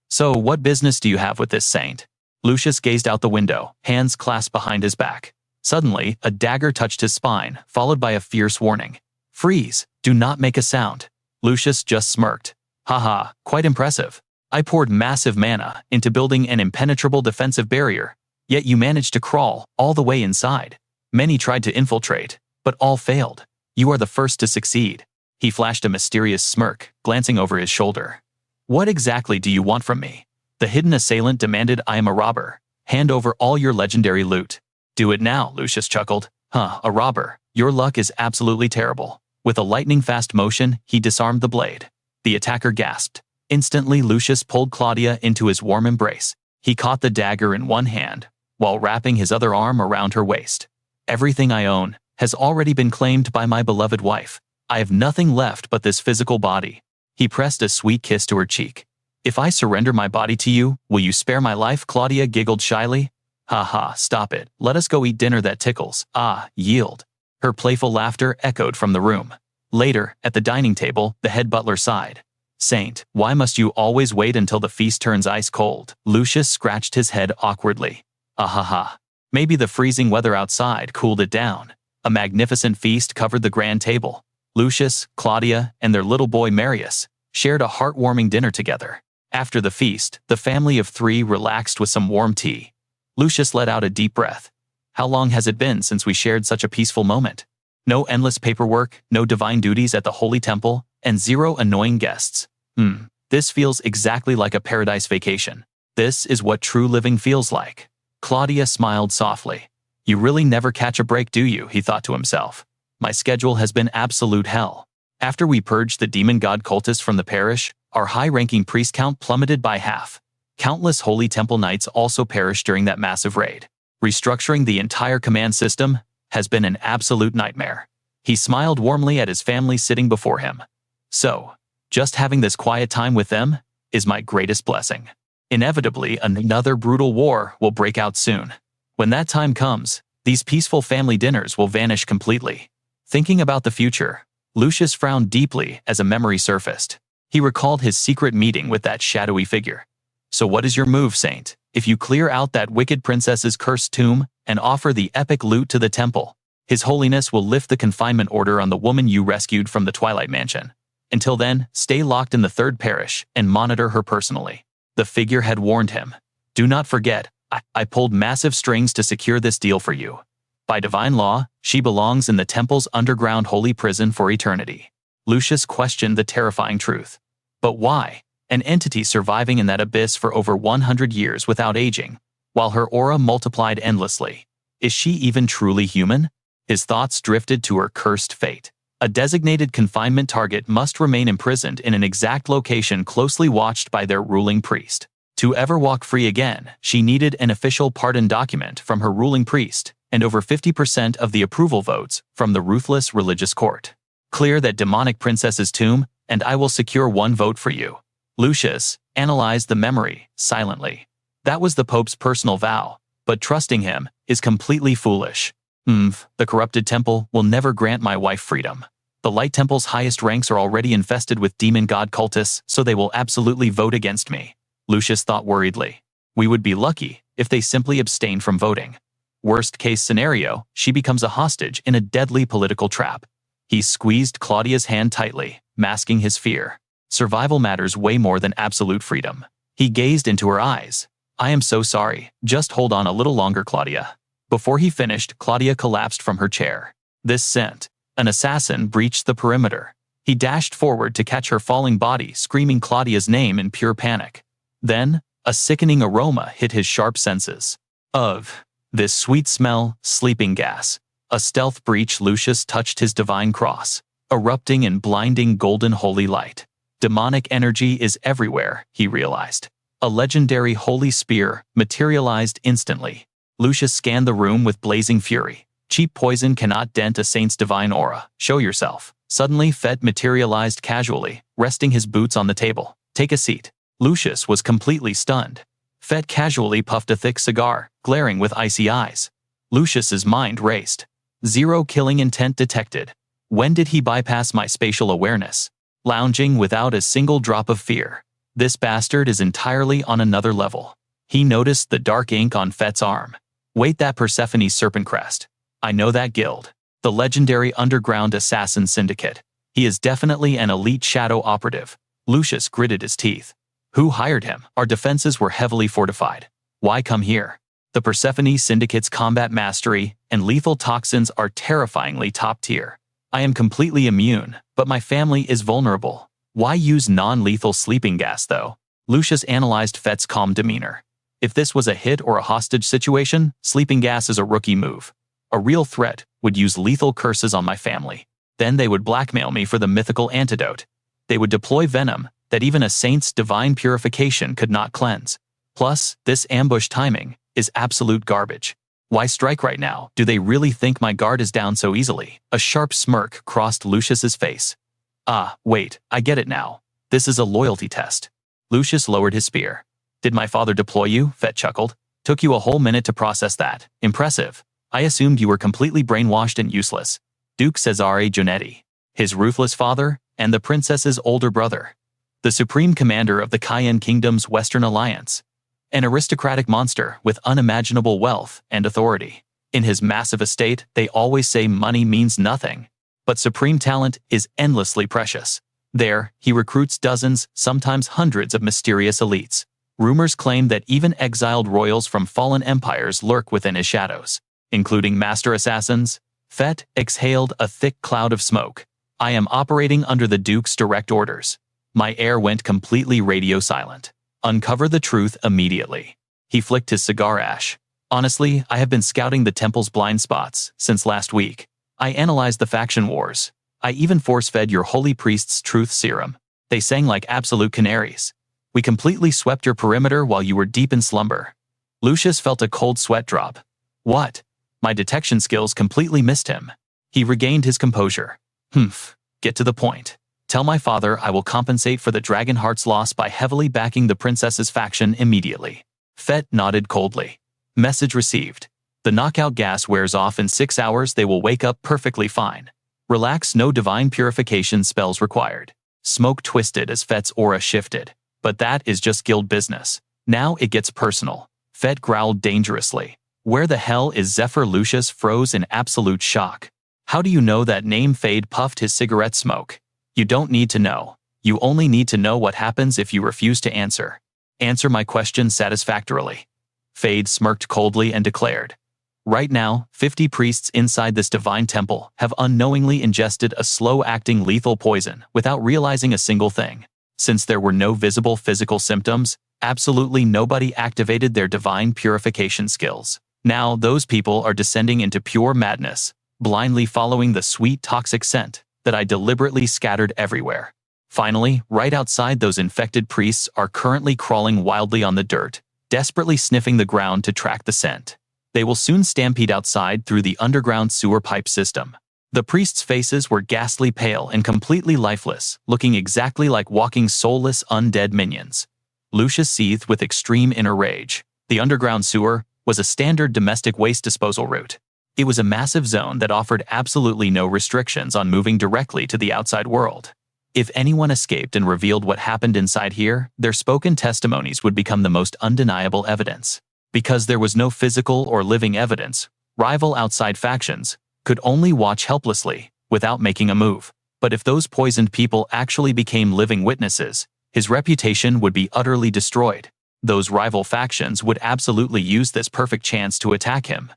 So what business do you have with this saint? Lucius gazed out the window, hands clasped behind his back. Suddenly, a dagger touched his spine, followed by a fierce warning. Freeze! Do not make a sound. Lucius just smirked. Haha, quite impressive. I poured massive mana into building an impenetrable defensive barrier, yet you managed to crawl all the way inside. Many tried to infiltrate, but all failed. You are the first to succeed. He flashed a mysterious smirk, glancing over his shoulder. What exactly do you want from me? The hidden assailant demanded. I am a robber. Hand over all your legendary loot. Do it now, Lucius chuckled. A robber. Your luck is absolutely terrible. With a lightning-fast motion, he disarmed the blade. The attacker gasped. Instantly, Lucius pulled Claudia into his warm embrace. He caught the dagger in one hand, while wrapping his other arm around her waist. Everything I own has already been claimed by my beloved wife. I have nothing left but this physical body. He pressed a sweet kiss to her cheek. If I surrender my body to you, will you spare my life? Claudia giggled shyly. Ha, stop it. Let us go eat dinner that tickles. Yield. Her playful laughter echoed from the room. Later, at the dining table, the head butler sighed. Saint, why must you always wait until the feast turns ice cold? Lucius scratched his head awkwardly. Maybe the freezing weather outside cooled it down. A magnificent feast covered the grand table. Lucius, Claudia, and their little boy Marius shared a heartwarming dinner together. After the feast, the family of 3 relaxed with some warm tea. Lucius let out a deep breath. How long has it been since we shared such a peaceful moment? No endless paperwork, no divine duties at the Holy Temple, and 0 annoying guests. This feels exactly like a paradise vacation. This is what true living feels like. Claudia smiled softly. You really never catch a break, do you? He thought to himself. My schedule has been absolute hell. After we purged the demon god cultists from the parish, our high-ranking priest count plummeted by half. Countless Holy Temple knights also perished during that massive raid. Restructuring the entire command system has been an absolute nightmare. He smiled warmly at his family sitting before him. So, just having this quiet time with them is my greatest blessing. Inevitably, another brutal war will break out soon. When that time comes, these peaceful family dinners will vanish completely. Thinking about the future, Lucius frowned deeply as a memory surfaced. He recalled his secret meeting with that shadowy figure. So what is your move, Saint? If you clear out that wicked princess's cursed tomb and offer the epic loot to the temple, His Holiness will lift the confinement order on the woman you rescued from the Twilight Mansion. Until then, stay locked in the third parish and monitor her personally. The figure had warned him. Do not forget, I pulled massive strings to secure this deal for you. By divine law, she belongs in the temple's underground holy prison for eternity. Lucius questioned the terrifying truth. But why? An entity surviving in that abyss for over 100 years without aging, while her aura multiplied endlessly. Is she even truly human? His thoughts drifted to her cursed fate. A designated confinement target must remain imprisoned in an exact location closely watched by their ruling priest. To ever walk free again, she needed an official pardon document from her ruling priest, and over 50% of the approval votes from the ruthless religious court. Clear that demonic princess's tomb, and I will secure 1 vote for you. Lucius analyzed the memory silently. That was the Pope's personal vow, but trusting him is completely foolish. The corrupted temple will never grant my wife freedom. The Light Temple's highest ranks are already infested with demon god cultists, so they will absolutely vote against me. Lucius thought worriedly. We would be lucky if they simply abstained from voting. Worst case scenario, she becomes a hostage in a deadly political trap. He squeezed Claudia's hand tightly, masking his fear. Survival matters way more than absolute freedom. He gazed into her eyes. I am so sorry. Just hold on a little longer, Claudia. Before he finished, Claudia collapsed from her chair. This sent an assassin breached the perimeter. He dashed forward to catch her falling body, screaming Claudia's name in pure panic. Then, a sickening aroma hit his sharp senses. Of this sweet smell, sleeping gas. A stealth breach. Lucius touched his divine cross, erupting in blinding golden holy light. Demonic energy is everywhere, he realized. A legendary holy spear materialized instantly. Lucius scanned the room with blazing fury. Cheap poison cannot dent a saint's divine aura. Show yourself. Suddenly, Fet materialized casually, resting his boots on the table. Take a seat. Lucius was completely stunned. Fet casually puffed a thick cigar, glaring with icy eyes. Lucius's mind raced. 0 killing intent detected. When did he bypass my spatial awareness? Lounging without a single drop of fear. This bastard is entirely on another level. He noticed the dark ink on Fet's arm. Wait, that Persephone's serpent crest. I know that guild. The legendary underground assassin syndicate. He is definitely an elite shadow operative. Lucius gritted his teeth. Who hired him? Our defenses were heavily fortified. Why come here? The Persephone syndicate's combat mastery and lethal toxins are terrifyingly top tier. I am completely immune, but my family is vulnerable. Why use non-lethal sleeping gas though? Lucius analyzed Fet's calm demeanor. If this was a hit or a hostage situation, sleeping gas is a rookie move. A real threat would use lethal curses on my family. Then they would blackmail me for the mythical antidote. They would deploy venom that even a saint's divine purification could not cleanse. Plus, this ambush timing is absolute garbage. Why strike right now? Do they really think my guard is down so easily? A sharp smirk crossed Lucius's face. Ah, wait, I get it now. This is a loyalty test. Lucius lowered his spear. Did my father deploy you? Fet chuckled. Took you a whole minute to process that. Impressive. I assumed you were completely brainwashed and useless. Duke Cesare Giannetti. His ruthless father, and the princess's older brother. The supreme commander of the Cayenne Kingdom's Western Alliance. An aristocratic monster with unimaginable wealth and authority. In his massive estate, they always say money means nothing. But supreme talent is endlessly precious. There, he recruits dozens, sometimes hundreds of mysterious elites. Rumors claim that even exiled royals from fallen empires lurk within his shadows, including master assassins. Fett exhaled a thick cloud of smoke. I am operating under the Duke's direct orders. My air went completely radio silent. Uncover the truth immediately. He flicked his cigar ash. Honestly, I have been scouting the temple's blind spots since last week. I analyzed the faction wars. I even force-fed your holy priest's truth serum. They sang like absolute canaries. We completely swept your perimeter while you were deep in slumber. Lucius felt a cold sweat drop. What? My detection skills completely missed him. He regained his composure. Get to the point. Tell my father I will compensate for the Dragonheart's loss by heavily backing the princess's faction immediately. Fett nodded coldly. Message received. The knockout gas wears off in 6 hours. They will wake up perfectly fine. Relax, no divine purification spells required. Smoke twisted as Fett's aura shifted. But that is just guild business. Now it gets personal. Fett growled dangerously. Where the hell is Zephyr? Lucius froze in absolute shock. How do you know that name? Fade puffed his cigarette smoke. You don't need to know. You only need to know what happens if you refuse to answer. Answer my question satisfactorily. Fade smirked coldly and declared. Right now, 50 priests inside this divine temple have unknowingly ingested a slow-acting lethal poison without realizing a single thing. Since there were no visible physical symptoms, absolutely nobody activated their divine purification skills. Now those people are descending into pure madness, blindly following the sweet toxic scent that I deliberately scattered everywhere. Finally, right outside, those infected priests are currently crawling wildly on the dirt, desperately sniffing the ground to track the scent. They will soon stampede outside through the underground sewer pipe system. The priests' faces were ghastly pale and completely lifeless, looking exactly like walking soulless undead minions. Lucius seethed with extreme inner rage. The underground sewer was a standard domestic waste disposal route. It was a massive zone that offered absolutely no restrictions on moving directly to the outside world. If anyone escaped and revealed what happened inside here, their spoken testimonies would become the most undeniable evidence. Because there was no physical or living evidence, rival outside factions could only watch helplessly, without making a move. But if those poisoned people actually became living witnesses, his reputation would be utterly destroyed. Those rival factions would absolutely use this perfect chance to attack him.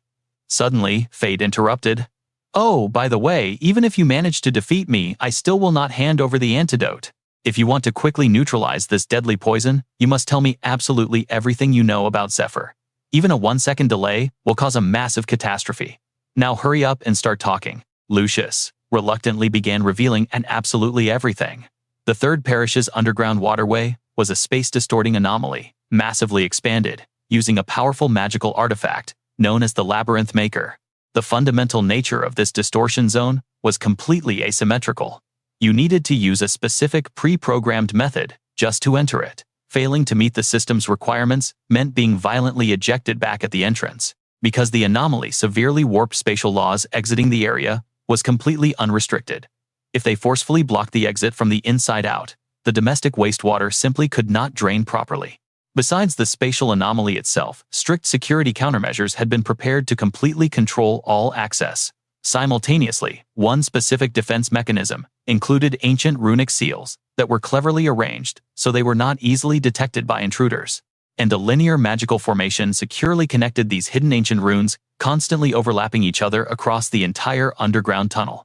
Suddenly, Fade interrupted. Oh, by the way, even if you manage to defeat me, I still will not hand over the antidote. If you want to quickly neutralize this deadly poison, you must tell me absolutely everything you know about Zephyr. Even a 1-second delay will cause a massive catastrophe. Now hurry up and start talking. Lucius reluctantly began revealing absolutely everything. The third parish's underground waterway was a space-distorting anomaly, massively expanded, using a powerful magical artifact known as the Labyrinth Maker. The fundamental nature of this distortion zone was completely asymmetrical. You needed to use a specific pre-programmed method just to enter it. Failing to meet the system's requirements meant being violently ejected back at the entrance. Because the anomaly severely warped spatial laws, exiting the area was completely unrestricted. If they forcefully blocked the exit from the inside out, the domestic wastewater simply could not drain properly. Besides the spatial anomaly itself, strict security countermeasures had been prepared to completely control all access. Simultaneously, one specific defense mechanism included ancient runic seals that were cleverly arranged so they were not easily detected by intruders. And a linear magical formation securely connected these hidden ancient runes, constantly overlapping each other across the entire underground tunnel.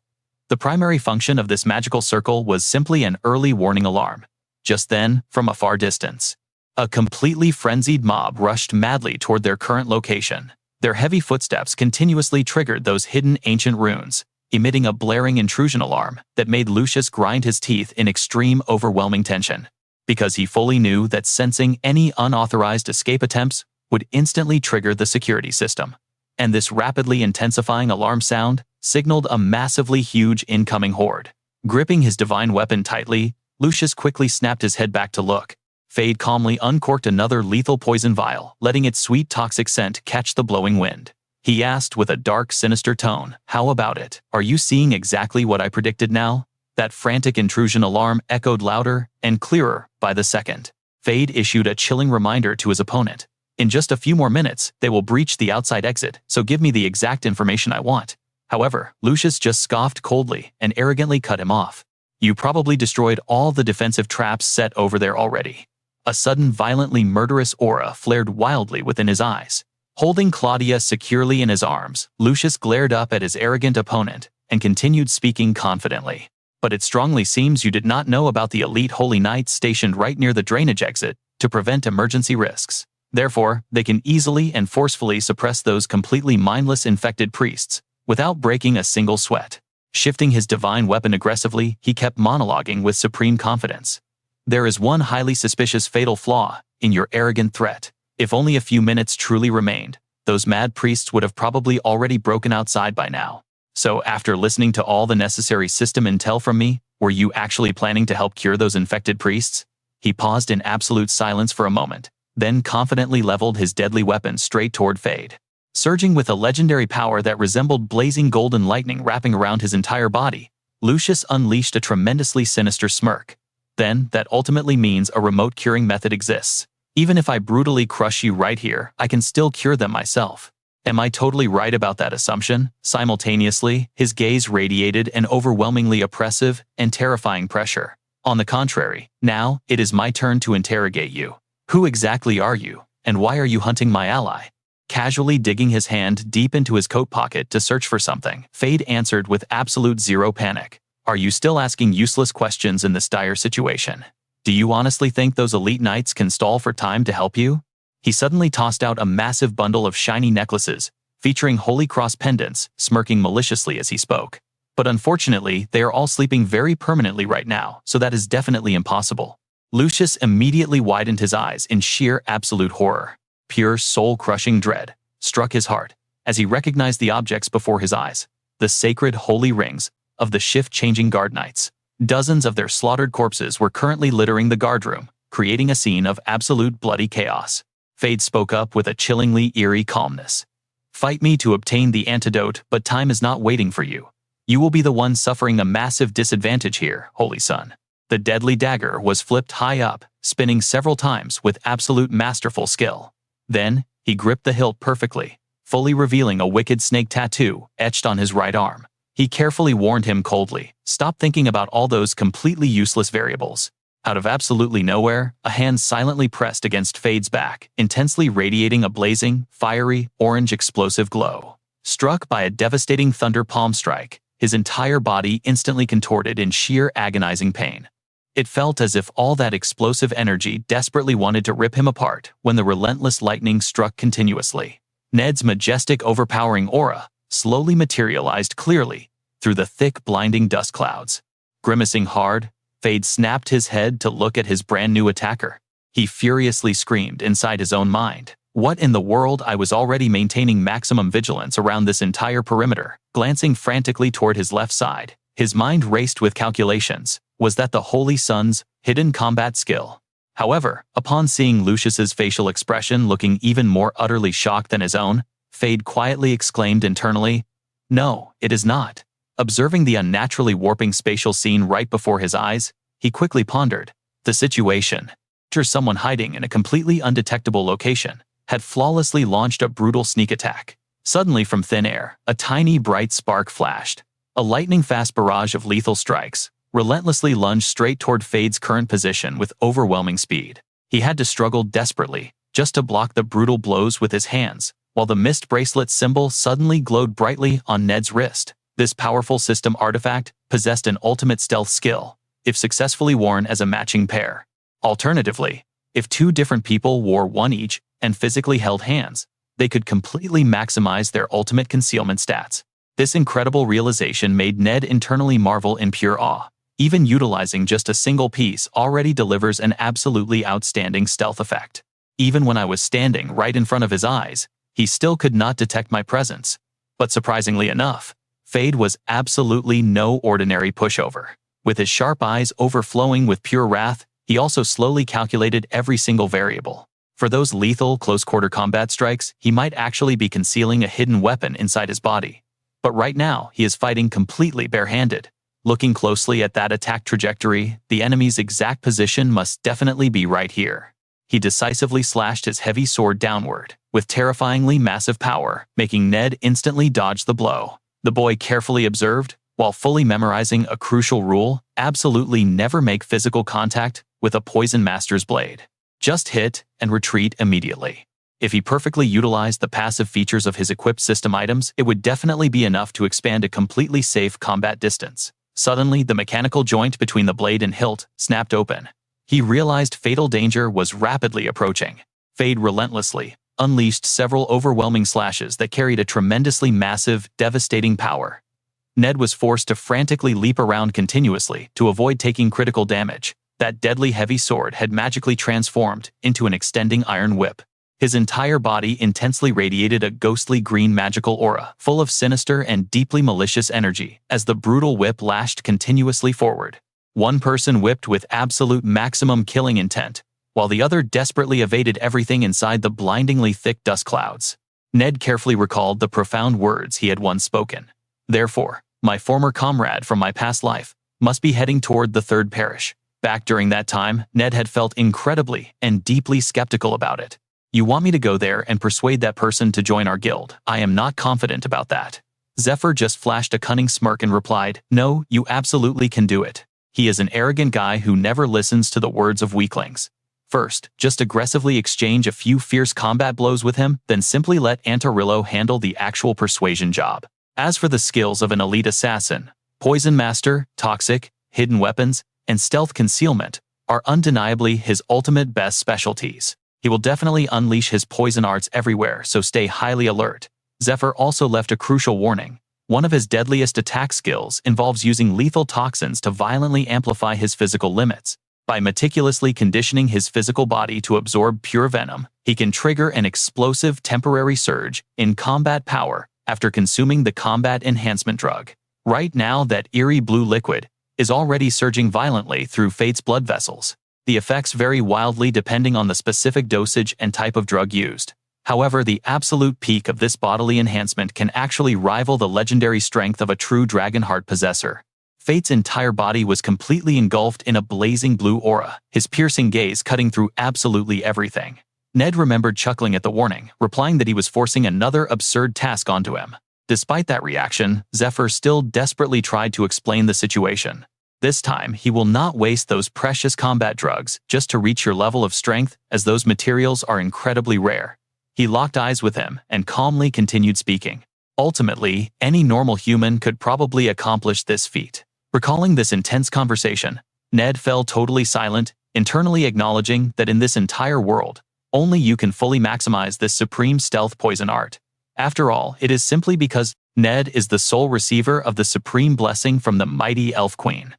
The primary function of this magical circle was simply an early warning alarm. Just then, from a far distance, a completely frenzied mob rushed madly toward their current location. Their heavy footsteps continuously triggered those hidden ancient runes, emitting a blaring intrusion alarm that made Lucius grind his teeth in extreme, overwhelming tension. Because he fully knew that sensing any unauthorized escape attempts would instantly trigger the security system. And this rapidly intensifying alarm sound signaled a massively huge incoming horde. Gripping his divine weapon tightly, Lucius quickly snapped his head back to look. Fade calmly uncorked another lethal poison vial, letting its sweet toxic scent catch the blowing wind. He asked with a dark, sinister tone, "How about it? Are you seeing exactly what I predicted now?" That frantic intrusion alarm echoed louder and clearer by the second. Fade issued a chilling reminder to his opponent. In just a few more minutes, they will breach the outside exit, so give me the exact information I want. However, Lucius just scoffed coldly and arrogantly cut him off. You probably destroyed all the defensive traps set over there already. A sudden violently murderous aura flared wildly within his eyes. Holding Claudia securely in his arms, Lucius glared up at his arrogant opponent and continued speaking confidently. But it strongly seems you did not know about the elite holy knights stationed right near the drainage exit to prevent emergency risks. Therefore, they can easily and forcefully suppress those completely mindless infected priests without breaking a single sweat. Shifting his divine weapon aggressively, he kept monologuing with supreme confidence. There is one highly suspicious fatal flaw in your arrogant threat. If only a few minutes truly remained, those mad priests would have probably already broken outside by now. So after listening to all the necessary system intel from me, were you actually planning to help cure those infected priests? He paused in absolute silence for a moment, then confidently leveled his deadly weapon straight toward Fade. Surging with a legendary power that resembled blazing golden lightning wrapping around his entire body, Lucius unleashed a tremendously sinister smirk. Then, that ultimately means a remote curing method exists. Even if I brutally crush you right here, I can still cure them myself. Am I totally right about that assumption? Simultaneously, his gaze radiated an overwhelmingly oppressive and terrifying pressure. On the contrary, now, it is my turn to interrogate you. Who exactly are you, and why are you hunting my ally? Casually digging his hand deep into his coat pocket to search for something, Fade answered with absolute zero panic. Are you still asking useless questions in this dire situation? Do you honestly think those elite knights can stall for time to help you? He suddenly tossed out a massive bundle of shiny necklaces, featuring Holy Cross pendants, smirking maliciously as he spoke. But unfortunately, they are all sleeping very permanently right now, so that is definitely impossible. Lucius immediately widened his eyes in sheer absolute horror. Pure soul-crushing dread struck his heart as he recognized the objects before his eyes, the sacred holy rings of the shift-changing guard knights. Dozens of their slaughtered corpses were currently littering the guard room, creating a scene of absolute bloody chaos. Fade spoke up with a chillingly eerie calmness. Fight me to obtain the antidote, but time is not waiting for you. You will be the one suffering a massive disadvantage here, Holy Son. The deadly dagger was flipped high up, spinning several times with absolute masterful skill. Then, he gripped the hilt perfectly, fully revealing a wicked snake tattoo etched on his right arm. He carefully warned him coldly, stop thinking about all those completely useless variables. Out of absolutely nowhere, a hand silently pressed against Fade's back, intensely radiating a blazing, fiery, orange explosive glow. Struck by a devastating thunder palm strike, his entire body instantly contorted in sheer agonizing pain. It felt as if all that explosive energy desperately wanted to rip him apart when the relentless lightning struck continuously. Ned's majestic, overpowering aura slowly materialized clearly through the thick, blinding dust clouds. Grimacing hard, Fade snapped his head to look at his brand-new attacker. He furiously screamed inside his own mind. What in the world? I was already maintaining maximum vigilance around this entire perimeter. Glancing frantically toward his left side, his mind raced with calculations. Was that the Holy Son's hidden combat skill? However, upon seeing Lucius's facial expression looking even more utterly shocked than his own, Fade quietly exclaimed internally, "No, it is not." Observing the unnaturally warping spatial scene right before his eyes, he quickly pondered the situation. Someone hiding in a completely undetectable location had flawlessly launched a brutal sneak attack. Suddenly from thin air, a tiny bright spark flashed. A lightning-fast barrage of lethal strikes relentlessly lunged straight toward Fade's current position with overwhelming speed. He had to struggle desperately just to block the brutal blows with his hands, while the mist bracelet symbol suddenly glowed brightly on Ned's wrist. This powerful system artifact possessed an ultimate stealth skill, if successfully worn as a matching pair. Alternatively, if two different people wore one each and physically held hands, they could completely maximize their ultimate concealment stats. This incredible realization made Ned internally marvel in pure awe. Even utilizing just a single piece already delivers an absolutely outstanding stealth effect. Even when I was standing right in front of his eyes, he still could not detect my presence. But surprisingly enough, Fade was absolutely no ordinary pushover. With his sharp eyes overflowing with pure wrath, he also slowly calculated every single variable. For those lethal close-quarter combat strikes, he might actually be concealing a hidden weapon inside his body. But right now, he is fighting completely barehanded. Looking closely at that attack trajectory, the enemy's exact position must definitely be right here. He decisively slashed his heavy sword downward, with terrifyingly massive power, making Ned instantly dodge the blow. The boy carefully observed, while fully memorizing a crucial rule: absolutely never make physical contact with a poison master's blade. Just hit and retreat immediately. If he perfectly utilized the passive features of his equipped system items, it would definitely be enough to expand a completely safe combat distance. Suddenly, the mechanical joint between the blade and hilt snapped open. He realized fatal danger was rapidly approaching. Fade relentlessly unleashed several overwhelming slashes that carried a tremendously massive, devastating power. Ned was forced to frantically leap around continuously to avoid taking critical damage. That deadly heavy sword had magically transformed into an extending iron whip. His entire body intensely radiated a ghostly green magical aura, full of sinister and deeply malicious energy, as the brutal whip lashed continuously forward. One person whipped with absolute maximum killing intent, while the other desperately evaded everything inside the blindingly thick dust clouds. Ned carefully recalled the profound words he had once spoken. Therefore, my former comrade from my past life must be heading toward the third parish. Back during that time, Ned had felt incredibly and deeply skeptical about it. You want me to go there and persuade that person to join our guild? I am not confident about that. Zephyr just flashed a cunning smirk and replied, no, you absolutely can do it. He is an arrogant guy who never listens to the words of weaklings. First, just aggressively exchange a few fierce combat blows with him, then simply let Antarillo handle the actual persuasion job. As for the skills of an elite assassin, Poison Master, Toxic, Hidden Weapons, and Stealth Concealment are undeniably his ultimate best specialties. He will definitely unleash his poison arts everywhere, so stay highly alert. Zephyr also left a crucial warning. One of his deadliest attack skills involves using lethal toxins to violently amplify his physical limits. By meticulously conditioning his physical body to absorb pure venom, he can trigger an explosive temporary surge in combat power after consuming the combat enhancement drug. Right now, that eerie blue liquid is already surging violently through Fate's blood vessels. The effects vary wildly depending on the specific dosage and type of drug used. However, the absolute peak of this bodily enhancement can actually rival the legendary strength of a true dragon heart possessor. Fate's entire body was completely engulfed in a blazing blue aura, his piercing gaze cutting through absolutely everything. Ned remembered chuckling at the warning, replying that he was forcing another absurd task onto him. Despite that reaction, Zephyr still desperately tried to explain the situation. This time, he will not waste those precious combat drugs just to reach your level of strength, as those materials are incredibly rare. He locked eyes with him and calmly continued speaking. Ultimately, any normal human could probably accomplish this feat. Recalling this intense conversation, Ned fell totally silent, internally acknowledging that in this entire world, only you can fully maximize this supreme stealth poison art. After all, it is simply because Ned is the sole receiver of the supreme blessing from the mighty Elf Queen.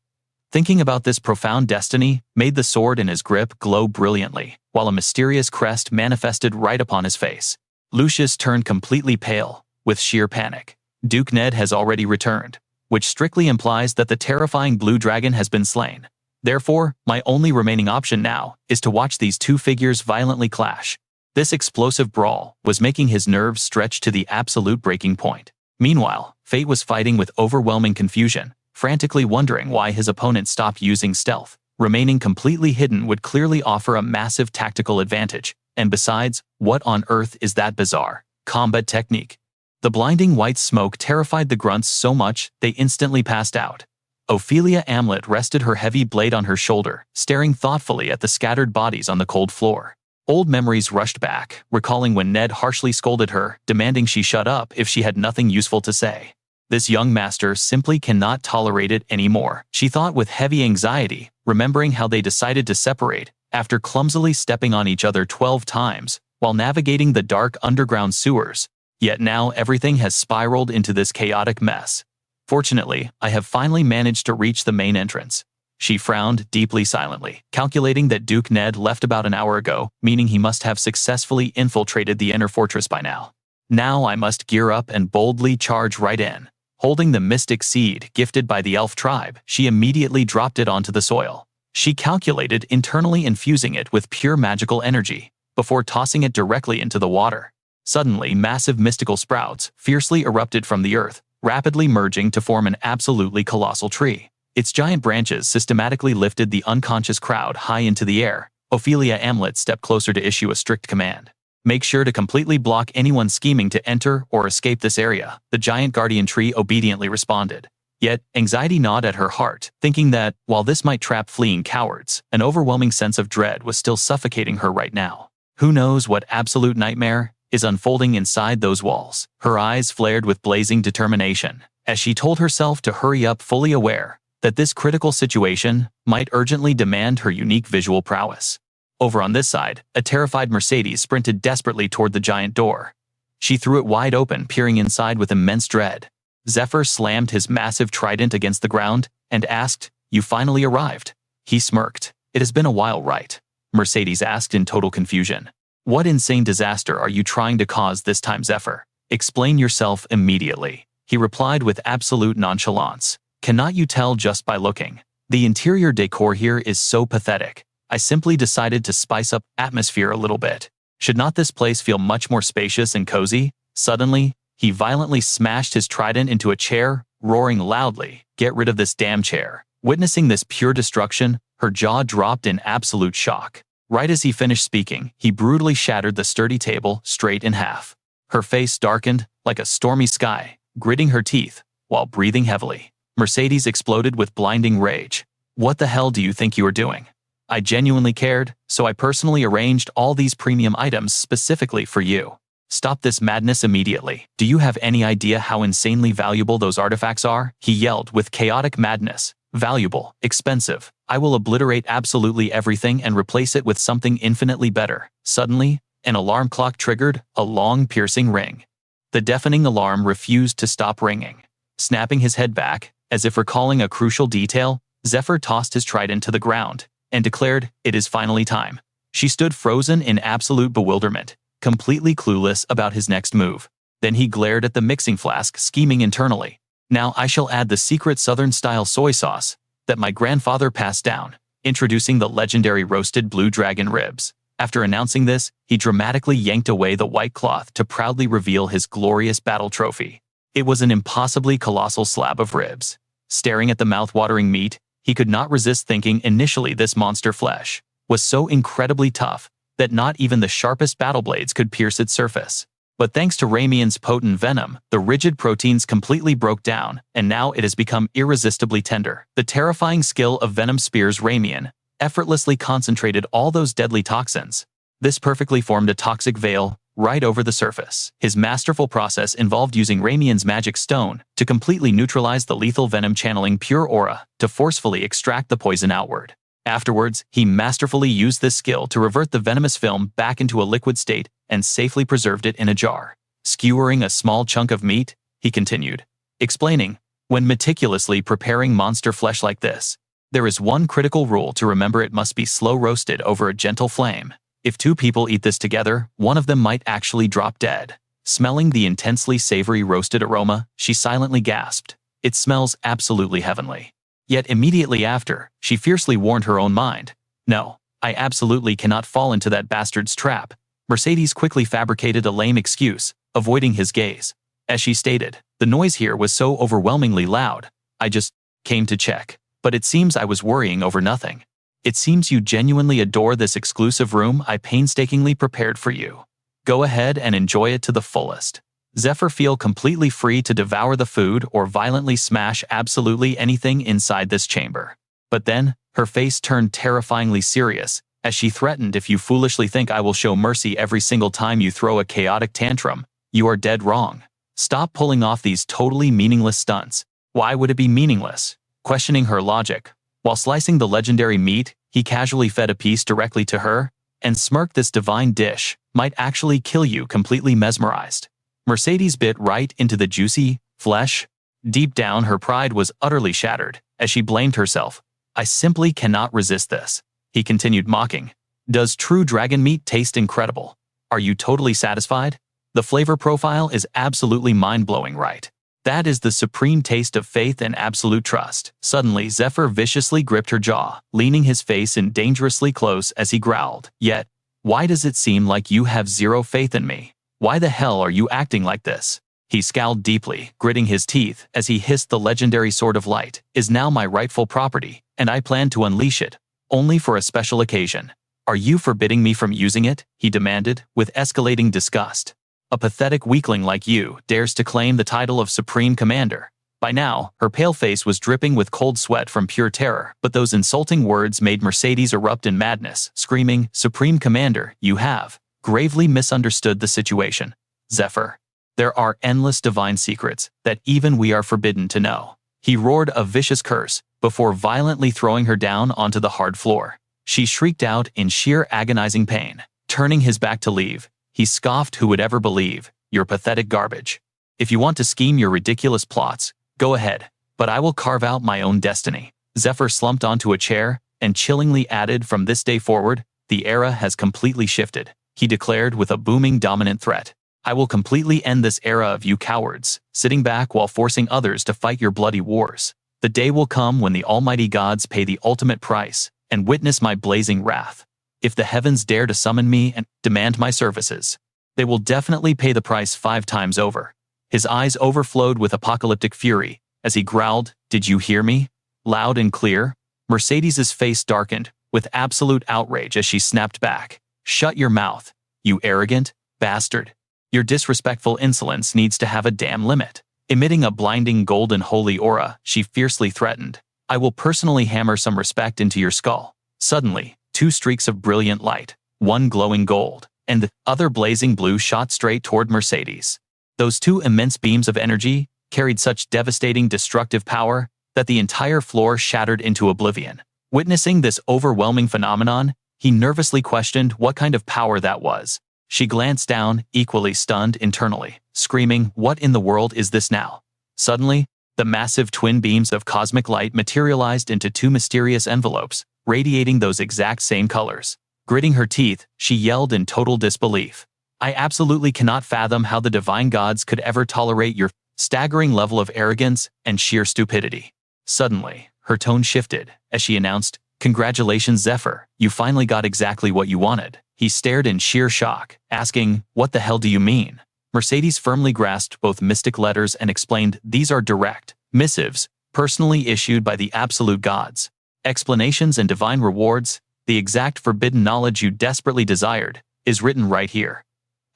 Thinking about this profound destiny made the sword in his grip glow brilliantly, while a mysterious crest manifested right upon his face. Lucius turned completely pale, with sheer panic. Duke Ned has already returned, which strictly implies that the terrifying blue dragon has been slain. Therefore, my only remaining option now is to watch these two figures violently clash. This explosive brawl was making his nerves stretch to the absolute breaking point. Meanwhile, Fate was fighting with overwhelming confusion, frantically wondering why his opponent stopped using stealth. Remaining completely hidden would clearly offer a massive tactical advantage, and besides, what on earth is that bizarre combat technique? The blinding white smoke terrified the grunts so much they instantly passed out. Ophelia Amlet rested her heavy blade on her shoulder, staring thoughtfully at the scattered bodies on the cold floor. Old memories rushed back, recalling when Ned harshly scolded her, demanding she shut up if she had nothing useful to say. This young master simply cannot tolerate it anymore, she thought with heavy anxiety, remembering how they decided to separate after clumsily stepping on each other 12 times while navigating the dark underground sewers. Yet now everything has spiraled into this chaotic mess. Fortunately, I have finally managed to reach the main entrance. She frowned deeply silently, calculating that Duke Ned left about an hour ago, meaning he must have successfully infiltrated the inner fortress by now. Now I must gear up and boldly charge right in. Holding the mystic seed gifted by the elf tribe, she immediately dropped it onto the soil. She calculated internally infusing it with pure magical energy, before tossing it directly into the water. Suddenly, massive mystical sprouts fiercely erupted from the earth, rapidly merging to form an absolutely colossal tree. Its giant branches systematically lifted the unconscious crowd high into the air. Ophelia Amlet stepped closer to issue a strict command. Make sure to completely block anyone scheming to enter or escape this area, the giant guardian tree obediently responded. Yet, anxiety gnawed at her heart, thinking that, while this might trap fleeing cowards, an overwhelming sense of dread was still suffocating her right now. Who knows what absolute nightmare is unfolding inside those walls? Her eyes flared with blazing determination, as she told herself to hurry up, fully aware that this critical situation might urgently demand her unique visual prowess. Over on this side, a terrified Mercedes sprinted desperately toward the giant door. She threw it wide open, peering inside with immense dread. Zephyr slammed his massive trident against the ground and asked, "You finally arrived?" He smirked. "It has been a while, right?" Mercedes asked in total confusion. "What insane disaster are you trying to cause this time, Zephyr? Explain yourself immediately," he replied with absolute nonchalance. "Cannot you tell just by looking? The interior decor here is so pathetic. I simply decided to spice up atmosphere a little bit. Should not this place feel much more spacious and cozy?" Suddenly, he violently smashed his trident into a chair, roaring loudly, "Get rid of this damn chair." Witnessing this pure destruction, her jaw dropped in absolute shock. Right as he finished speaking, he brutally shattered the sturdy table straight in half. Her face darkened like a stormy sky, gritting her teeth while breathing heavily. Mercedes exploded with blinding rage. "What the hell do you think you are doing? I genuinely cared, so I personally arranged all these premium items specifically for you. Stop this madness immediately. Do you have any idea how insanely valuable those artifacts are?" he yelled with chaotic madness. "Valuable, expensive. I will obliterate absolutely everything and replace it with something infinitely better." Suddenly, an alarm clock triggered a long, piercing ring. The deafening alarm refused to stop ringing. Snapping his head back, as if recalling a crucial detail, Zephyr tossed his trident to the ground and declared, "It is finally time." She stood frozen in absolute bewilderment, completely clueless about his next move. Then he glared at the mixing flask, scheming internally. "Now I shall add the secret Southern-style soy sauce that my grandfather passed down," introducing the legendary roasted blue dragon ribs. After announcing this, he dramatically yanked away the white cloth to proudly reveal his glorious battle trophy. It was an impossibly colossal slab of ribs. Staring at the mouth-watering meat, he could not resist thinking initially this monster flesh was so incredibly tough that not even the sharpest battle blades could pierce its surface. But thanks to Ramien's potent venom, the rigid proteins completely broke down, and now it has become irresistibly tender. The terrifying skill of Venom Spear's Ramien effortlessly concentrated all those deadly toxins. This perfectly formed a toxic veil right over the surface. His masterful process involved using Ramien's magic stone to completely neutralize the lethal venom, channeling pure aura to forcefully extract the poison outward. Afterwards, he masterfully used this skill to revert the venomous film back into a liquid state and safely preserved it in a jar. Skewering a small chunk of meat, he continued, explaining, "When meticulously preparing monster flesh like this, there is one critical rule to remember: it must be slow roasted over a gentle flame. If two people eat this together, one of them might actually drop dead." Smelling the intensely savory roasted aroma, she silently gasped. "It smells absolutely heavenly." Yet immediately after, she fiercely warned her own mind. "No, I absolutely cannot fall into that bastard's trap." Mercedes quickly fabricated a lame excuse, avoiding his gaze. As she stated, "The noise here was so overwhelmingly loud. I just came to check. But it seems I was worrying over nothing. It seems you genuinely adore this exclusive room I painstakingly prepared for you. Go ahead and enjoy it to the fullest." Zephyr felt completely free to devour the food or violently smash absolutely anything inside this chamber. But then, her face turned terrifyingly serious, as she threatened, "If you foolishly think I will show mercy every single time you throw a chaotic tantrum, you are dead wrong. Stop pulling off these totally meaningless stunts." "Why would it be meaningless?" Questioning her logic, while slicing the legendary meat, he casually fed a piece directly to her, and smirked, "This divine dish might actually kill you." Completely mesmerized, Mercedes bit right into the juicy flesh. Deep down, her pride was utterly shattered, as she blamed herself. "I simply cannot resist this," he continued, mocking. "Does true dragon meat taste incredible? Are you totally satisfied? The flavor profile is absolutely mind-blowing, right? That is the supreme taste of faith and absolute trust." Suddenly, Zephyr viciously gripped her jaw, leaning his face in dangerously close as he growled, "Yet, why does it seem like you have zero faith in me? Why the hell are you acting like this?" He scowled deeply, gritting his teeth as he hissed, "The legendary Sword of Light is now my rightful property, and I plan to unleash it, only for a special occasion. Are you forbidding me from using it?" he demanded, with escalating disgust. "A pathetic weakling like you dares to claim the title of Supreme Commander. By now, her pale face was dripping with cold sweat from pure terror, but those insulting words made Mercedes erupt in madness, screaming, "Supreme Commander, you have gravely misunderstood the situation. Zephyr, there are endless divine secrets that even we are forbidden to know." He roared a vicious curse before violently throwing her down onto the hard floor. She shrieked out in sheer agonizing pain. Turning his back to leave, he scoffed, "Who would ever believe? You're pathetic garbage. If you want to scheme your ridiculous plots, go ahead, but I will carve out my own destiny." Zephyr slumped onto a chair and chillingly added, "From this day forward, the era has completely shifted," he declared with a booming dominant threat. "I will completely end this era of you cowards, sitting back while forcing others to fight your bloody wars. The day will come when the almighty gods pay the ultimate price and witness my blazing wrath. If the heavens dare to summon me and demand my services, they will definitely pay the price 5 times over." His eyes overflowed with apocalyptic fury as he growled, "Did you hear me? Loud and clear?" Mercedes's face darkened with absolute outrage as she snapped back. "Shut your mouth, you arrogant bastard. Your disrespectful insolence needs to have a damn limit." Emitting a blinding golden holy aura, she fiercely threatened, "I will personally hammer some respect into your skull." Suddenly, 2 streaks of brilliant light, one glowing gold, and the other blazing blue, shot straight toward Mercedes. Those 2 immense beams of energy carried such devastating destructive power that the entire floor shattered into oblivion. Witnessing this overwhelming phenomenon, he nervously questioned what kind of power that was. She glanced down, equally stunned internally, screaming, "What in the world is this now?" Suddenly, the massive twin beams of cosmic light materialized into 2 mysterious envelopes, radiating those exact same colors. Gritting her teeth, she yelled in total disbelief, "I absolutely cannot fathom how the divine gods could ever tolerate your staggering level of arrogance and sheer stupidity." Suddenly, her tone shifted as she announced, "Congratulations, Zephyr, you finally got exactly what you wanted." He stared in sheer shock, asking, "What the hell do you mean?" Mercedes firmly grasped both mystic letters and explained, "These are direct missives, personally issued by the absolute gods. Explanations and divine rewards, the exact forbidden knowledge you desperately desired, is written right here.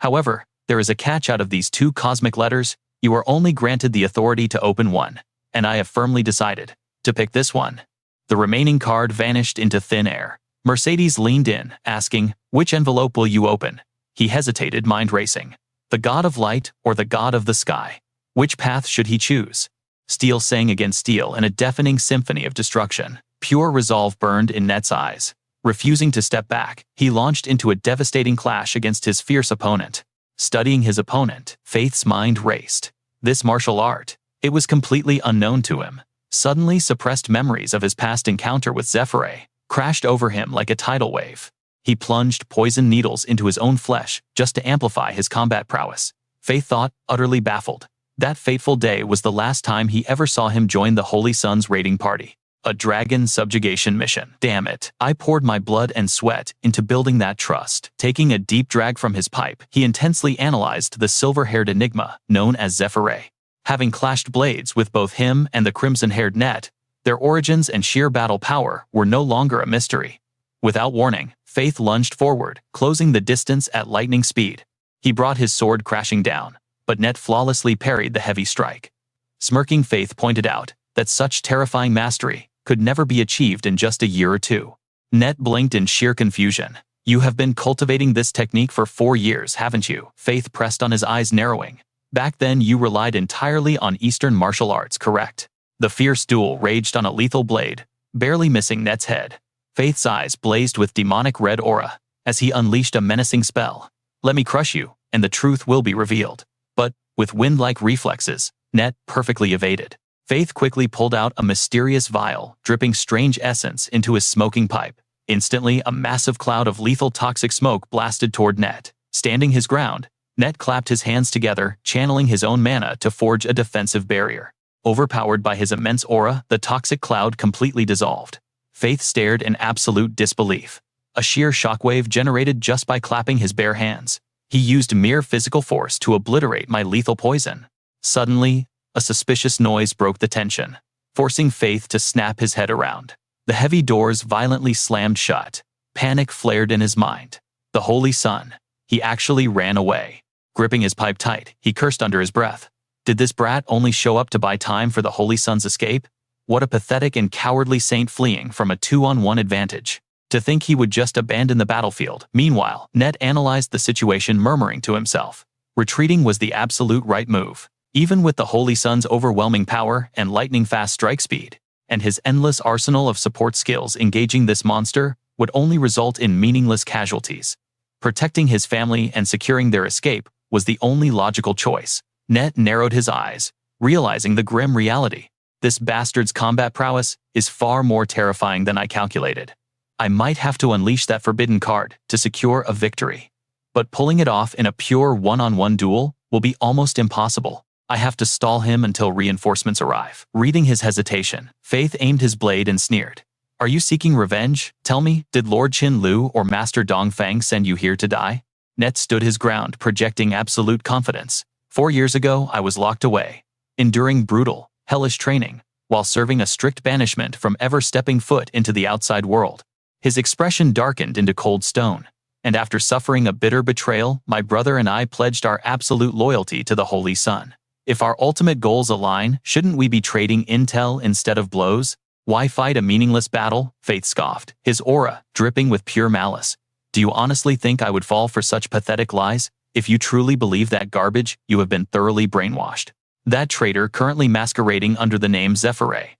However, there is a catch. Out of these 2 cosmic letters, you are only granted the authority to open one, and I have firmly decided to pick this one." The remaining card vanished into thin air. Mercedes leaned in, asking, "Which envelope will you open?" He hesitated, mind racing. The god of light or the god of the sky? Which path should he choose? Steel sang against steel in a deafening symphony of destruction. Pure resolve burned in Net's eyes. Refusing to step back, he launched into a devastating clash against his fierce opponent. Studying his opponent, Faith's mind raced. This martial art, it was completely unknown to him. Suddenly, suppressed memories of his past encounter with Zephyr crashed over him like a tidal wave. He plunged poison needles into his own flesh just to amplify his combat prowess. Faith thought, utterly baffled. That fateful day was the last time he ever saw him join the Holy Sun's raiding party. A dragon subjugation mission. Damn it. I poured my blood and sweat into building that trust. Taking a deep drag from his pipe, he intensely analyzed the silver-haired enigma known as Zephyr. Having clashed blades with both him and the crimson-haired Net, their origins and sheer battle power were no longer a mystery. Without warning, Faith lunged forward, closing the distance at lightning speed. He brought his sword crashing down, but Net flawlessly parried the heavy strike. Smirking, Faith pointed out that such terrifying mastery could never be achieved in just a year or 2. Net blinked in sheer confusion. "You have been cultivating this technique for 4 years, haven't you?" Faith pressed on, his eyes narrowing. "Back then you relied entirely on Eastern martial arts, correct?" The fierce duel raged on a lethal blade, barely missing Net's head. Faith's eyes blazed with demonic red aura as he unleashed a menacing spell. "Let me crush you, and the truth will be revealed." But, with wind-like reflexes, Net perfectly evaded. Faith quickly pulled out a mysterious vial, dripping strange essence into his smoking pipe. Instantly, a massive cloud of lethal toxic smoke blasted toward Net. Standing his ground, Net clapped his hands together, channeling his own mana to forge a defensive barrier. Overpowered by his immense aura, the toxic cloud completely dissolved. Faith stared in absolute disbelief. A sheer shockwave generated just by clapping his bare hands. He used mere physical force to obliterate my lethal poison. Suddenly, a suspicious noise broke the tension, forcing Faith to snap his head around. The heavy doors violently slammed shut. Panic flared in his mind. The Holy Sun. He actually ran away. Gripping his pipe tight, he cursed under his breath. Did this brat only show up to buy time for the Holy Sun's escape? What a pathetic and cowardly saint fleeing from a 2-on-1 advantage. To think he would just abandon the battlefield. Meanwhile, Net analyzed the situation, murmuring to himself. Retreating was the absolute right move. Even with the Holy Sun's overwhelming power and lightning-fast strike speed, and his endless arsenal of support skills, engaging this monster would only result in meaningless casualties. Protecting his family and securing their escape was the only logical choice. Net narrowed his eyes, realizing the grim reality. This bastard's combat prowess is far more terrifying than I calculated. I might have to unleash that forbidden card to secure a victory. But pulling it off in a pure one-on-one duel will be almost impossible. I have to stall him until reinforcements arrive. Reading his hesitation, Faith aimed his blade and sneered. Are you seeking revenge? Tell me, did Lord Qin Lu or Master Dongfang send you here to die? Net stood his ground, projecting absolute confidence. 4 years ago, I was locked away, enduring brutal, hellish training, while serving a strict banishment from ever stepping foot into the outside world. His expression darkened into cold stone. And after suffering a bitter betrayal, my brother and I pledged our absolute loyalty to the Holy Sun. If our ultimate goals align, shouldn't we be trading intel instead of blows? Why fight a meaningless battle? Faith scoffed, his aura dripping with pure malice. Do you honestly think I would fall for such pathetic lies? If you truly believe that garbage, you have been thoroughly brainwashed. That traitor currently masquerading under the name Zephyr.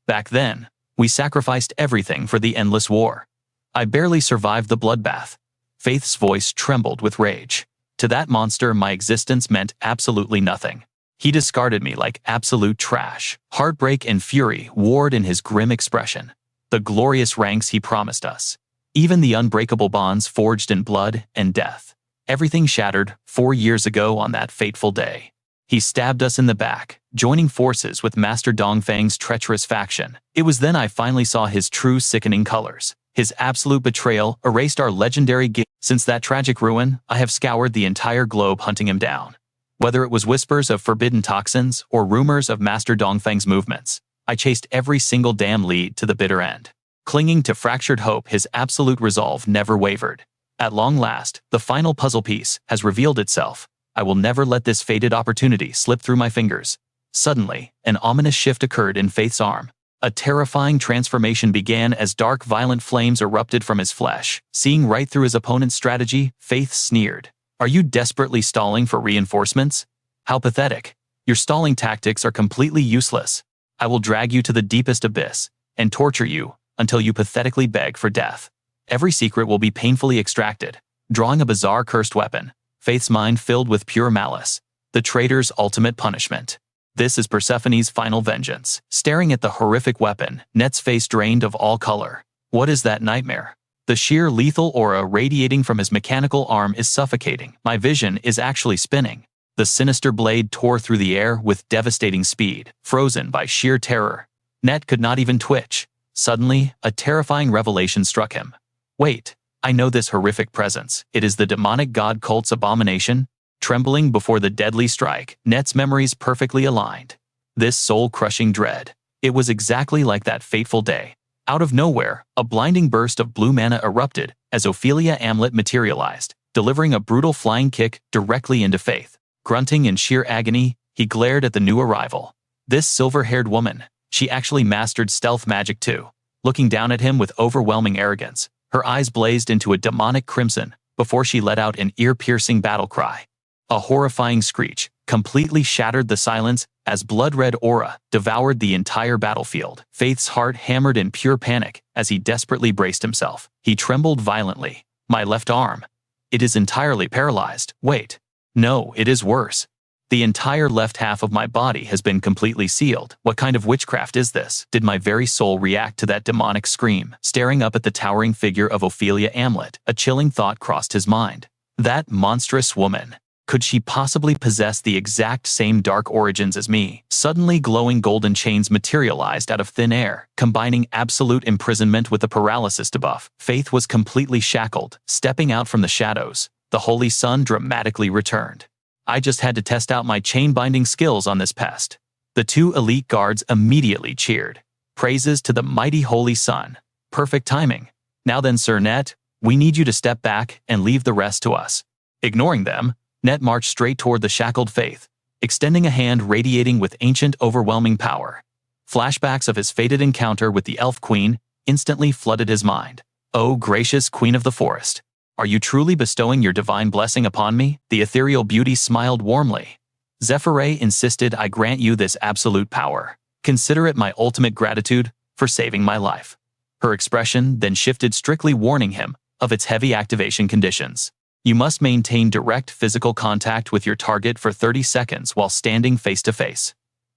Back then, we sacrificed everything for the endless war. I barely survived the bloodbath. Faith's voice trembled with rage. To that monster, my existence meant absolutely nothing. He discarded me like absolute trash. Heartbreak and fury warred in his grim expression. The glorious ranks he promised us. Even the unbreakable bonds forged in blood and death. Everything shattered 4 years ago on that fateful day. He stabbed us in the back, joining forces with Master Dongfang's treacherous faction. It was then I finally saw his true sickening colors. His absolute betrayal erased our legendary gift. Since that tragic ruin, I have scoured the entire globe hunting him down. Whether it was whispers of forbidden toxins or rumors of Master Dongfang's movements, I chased every single damn lead to the bitter end. Clinging to fractured hope, his absolute resolve never wavered. At long last, the final puzzle piece has revealed itself. I will never let this fated opportunity slip through my fingers. Suddenly, an ominous shift occurred in Faith's arm. A terrifying transformation began as dark, violent flames erupted from his flesh. Seeing right through his opponent's strategy, Faith sneered. Are you desperately stalling for reinforcements? How pathetic. Your stalling tactics are completely useless. I will drag you to the deepest abyss and torture you until you pathetically beg for death. Every secret will be painfully extracted. Drawing a bizarre cursed weapon, Faith's mind filled with pure malice. The traitor's ultimate punishment. This is Persephone's final vengeance. Staring at the horrific weapon, Net's face drained of all color. What is that nightmare? The sheer lethal aura radiating from his mechanical arm is suffocating. My vision is actually spinning. The sinister blade tore through the air with devastating speed, frozen by sheer terror. Net could not even twitch. Suddenly, a terrifying revelation struck him. Wait, I know this horrific presence. It is the demonic god cult's abomination. Trembling before the deadly strike, Net's memories perfectly aligned. This soul-crushing dread. It was exactly like that fateful day. Out of nowhere, a blinding burst of blue mana erupted as Ophelia Amlet materialized, delivering a brutal flying kick directly into Faith. Grunting in sheer agony, he glared at the new arrival. This silver-haired woman, she actually mastered stealth magic too. Looking down at him with overwhelming arrogance, her eyes blazed into a demonic crimson before she let out an ear-piercing battle cry. A horrifying screech completely shattered the silence as blood-red aura devoured the entire battlefield. Faith's heart hammered in pure panic as he desperately braced himself. He trembled violently. My left arm. It is entirely paralyzed. Wait. No, it is worse. The entire left half of my body has been completely sealed. What kind of witchcraft is this? Did my very soul react to that demonic scream? Staring up at the towering figure of Ophelia Amlet, a chilling thought crossed his mind. That monstrous woman. Could she possibly possess the exact same dark origins as me? Suddenly glowing golden chains materialized out of thin air, combining absolute imprisonment with a paralysis debuff. Faith was completely shackled. Stepping out from the shadows, the Holy Sun dramatically returned. I just had to test out my chain-binding skills on this pest. The two elite guards immediately cheered. Praises to the mighty Holy Sun. Perfect timing. Now then, Sir Net, we need you to step back and leave the rest to us. Ignoring them, Net marched straight toward the shackled Faith, extending a hand radiating with ancient overwhelming power. Flashbacks of his fated encounter with the Elf Queen instantly flooded his mind. "Oh, gracious Queen of the Forest, are you truly bestowing your divine blessing upon me?" The ethereal beauty smiled warmly. "Zephyr insisted I grant you this absolute power. Consider it my ultimate gratitude for saving my life." Her expression then shifted, strictly warning him of its heavy activation conditions. "You must maintain direct physical contact with your target for 30 seconds while standing face to face."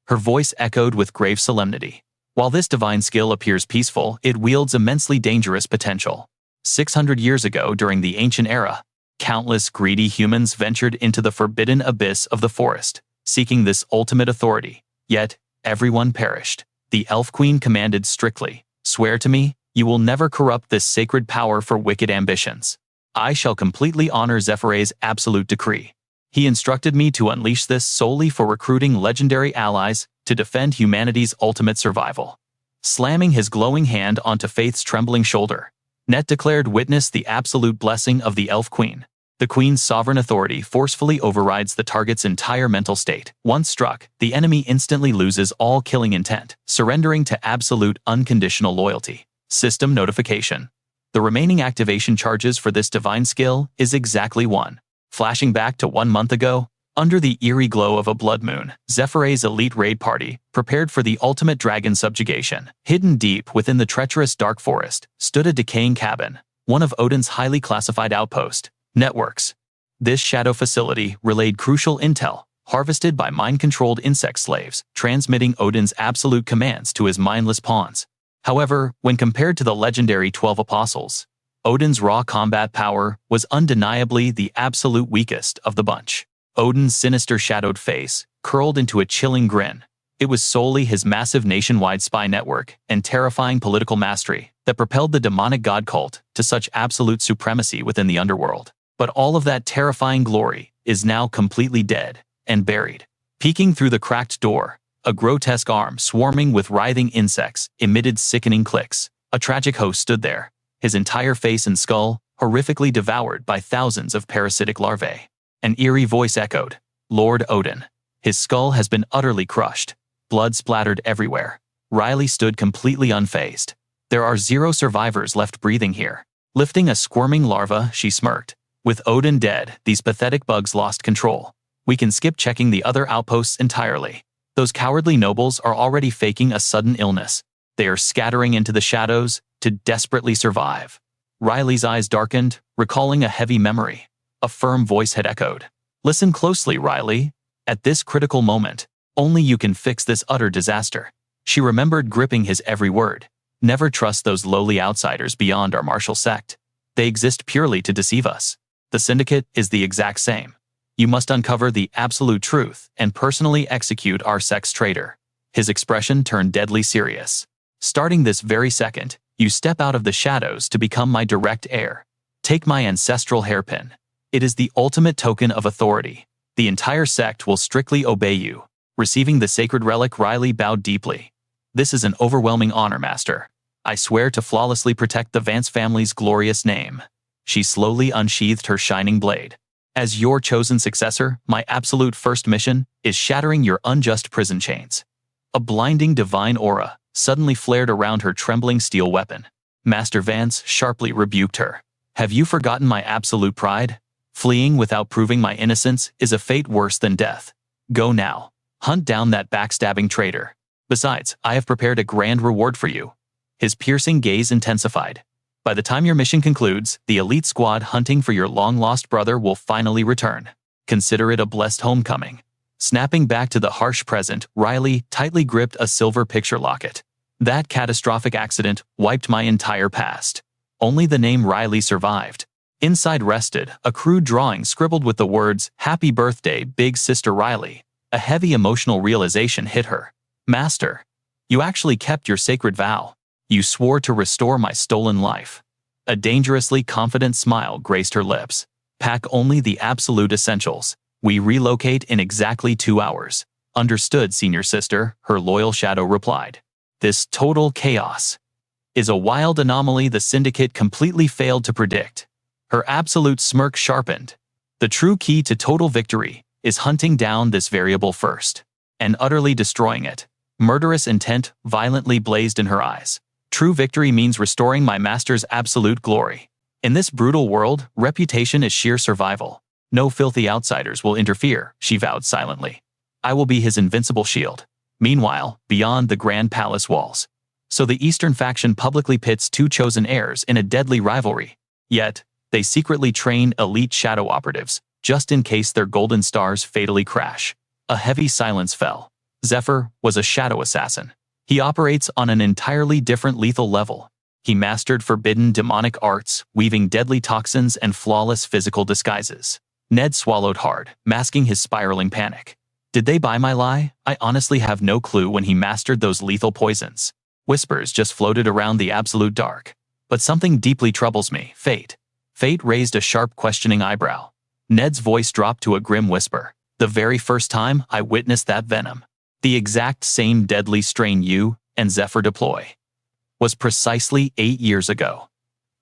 Her voice echoed with grave solemnity. "While this divine skill appears peaceful, it wields immensely dangerous potential." 600 years ago, during the ancient era, countless greedy humans ventured into the forbidden abyss of the forest, seeking this ultimate authority. Yet, everyone perished. The Elf Queen commanded strictly, "Swear to me, you will never corrupt this sacred power for wicked ambitions." I shall completely honor Zephyr's absolute decree. He instructed me to unleash this solely for recruiting legendary allies to defend humanity's ultimate survival. Slamming his glowing hand onto Faith's trembling shoulder, Net declared, "Witness the absolute blessing of the Elf Queen." The Queen's sovereign authority forcefully overrides the target's entire mental state. Once struck, the enemy instantly loses all killing intent, surrendering to absolute unconditional loyalty. System notification. The remaining activation charges for this divine skill is exactly 1. Flashing back to 1 month ago, under the eerie glow of a blood moon, Zephyr's elite raid party, prepared for the ultimate dragon subjugation. Hidden deep within the treacherous dark forest, stood a decaying cabin, one of Odin's highly classified outpost networks. This shadow facility relayed crucial intel, harvested by mind-controlled insect slaves, transmitting Odin's absolute commands to his mindless pawns. However, when compared to the legendary 12 Apostles, Odin's raw combat power was undeniably the absolute weakest of the bunch. Odin's sinister shadowed face curled into a chilling grin. It was solely his massive nationwide spy network and terrifying political mastery that propelled the demonic god cult to such absolute supremacy within the underworld. But all of that terrifying glory is now completely dead and buried. Peeking through the cracked door, a grotesque arm swarming with writhing insects emitted sickening clicks. A tragic host stood there, his entire face and skull horrifically devoured by thousands of parasitic larvae. An eerie voice echoed, "Lord Odin. His skull has been utterly crushed." Blood splattered everywhere. Riley stood completely unfazed. "There are 0 survivors left breathing here." Lifting a squirming larva, she smirked. "With Odin dead, these pathetic bugs lost control. We can skip checking the other outposts entirely. Those cowardly nobles are already faking a sudden illness. They are scattering into the shadows to desperately survive." Riley's eyes darkened, recalling a heavy memory. A firm voice had echoed, "Listen closely, Riley. At this critical moment, only you can fix this utter disaster." She remembered gripping his every word. "Never trust those lowly outsiders beyond our martial sect. They exist purely to deceive us. The Syndicate is the exact same. You must uncover the absolute truth and personally execute our sect's traitor." His expression turned deadly serious. "Starting this very second, you step out of the shadows to become my direct heir. Take my ancestral hairpin. It is the ultimate token of authority. The entire sect will strictly obey you." Receiving the sacred relic, Riley bowed deeply. "This is an overwhelming honor, Master. I swear to flawlessly protect the Vance family's glorious name." She slowly unsheathed her shining blade. "As your chosen successor, my absolute first mission is shattering your unjust prison chains." A blinding divine aura suddenly flared around her trembling steel weapon. Master Vance sharply rebuked her. "Have you forgotten my absolute pride? Fleeing without proving my innocence is a fate worse than death. Go now. Hunt down that backstabbing traitor. Besides, I have prepared a grand reward for you." His piercing gaze intensified. "By the time your mission concludes, the elite squad hunting for your long-lost brother will finally return. Consider it a blessed homecoming." Snapping back to the harsh present, Riley tightly gripped a silver picture locket. "That catastrophic accident wiped my entire past. Only the name Riley survived." Inside rested a crude drawing scribbled with the words, "Happy birthday, Big Sister Riley." A heavy emotional realization hit her. "Master, you actually kept your sacred vow. You swore to restore my stolen life." A dangerously confident smile graced her lips. "Pack only the absolute essentials. We relocate in exactly 2 hours. Understood, senior sister," her loyal shadow replied. This total chaos is a wild anomaly the Syndicate completely failed to predict. Her absolute smirk sharpened. The true key to total victory is hunting down this variable first and utterly destroying it. Murderous intent violently blazed in her eyes. True victory means restoring my master's absolute glory. In this brutal world, reputation is sheer survival. No filthy outsiders will interfere, she vowed silently. I will be his invincible shield. Meanwhile, beyond the grand palace walls. So the Eastern faction publicly pits two chosen heirs in a deadly rivalry. Yet, they secretly train elite shadow operatives, just in case their golden stars fatally crash. A heavy silence fell. Zephyr was a shadow assassin. He operates on an entirely different lethal level. He mastered forbidden demonic arts, weaving deadly toxins and flawless physical disguises. Ned swallowed hard, masking his spiraling panic. Did they buy my lie? I honestly have no clue when he mastered those lethal poisons. Whispers just floated around the absolute dark. But something deeply troubles me, fate. Fate raised a sharp questioning eyebrow. Ned's voice dropped to a grim whisper. The very first time I witnessed that venom, the exact same deadly strain you and Zephyr deploy, was precisely 8 years ago.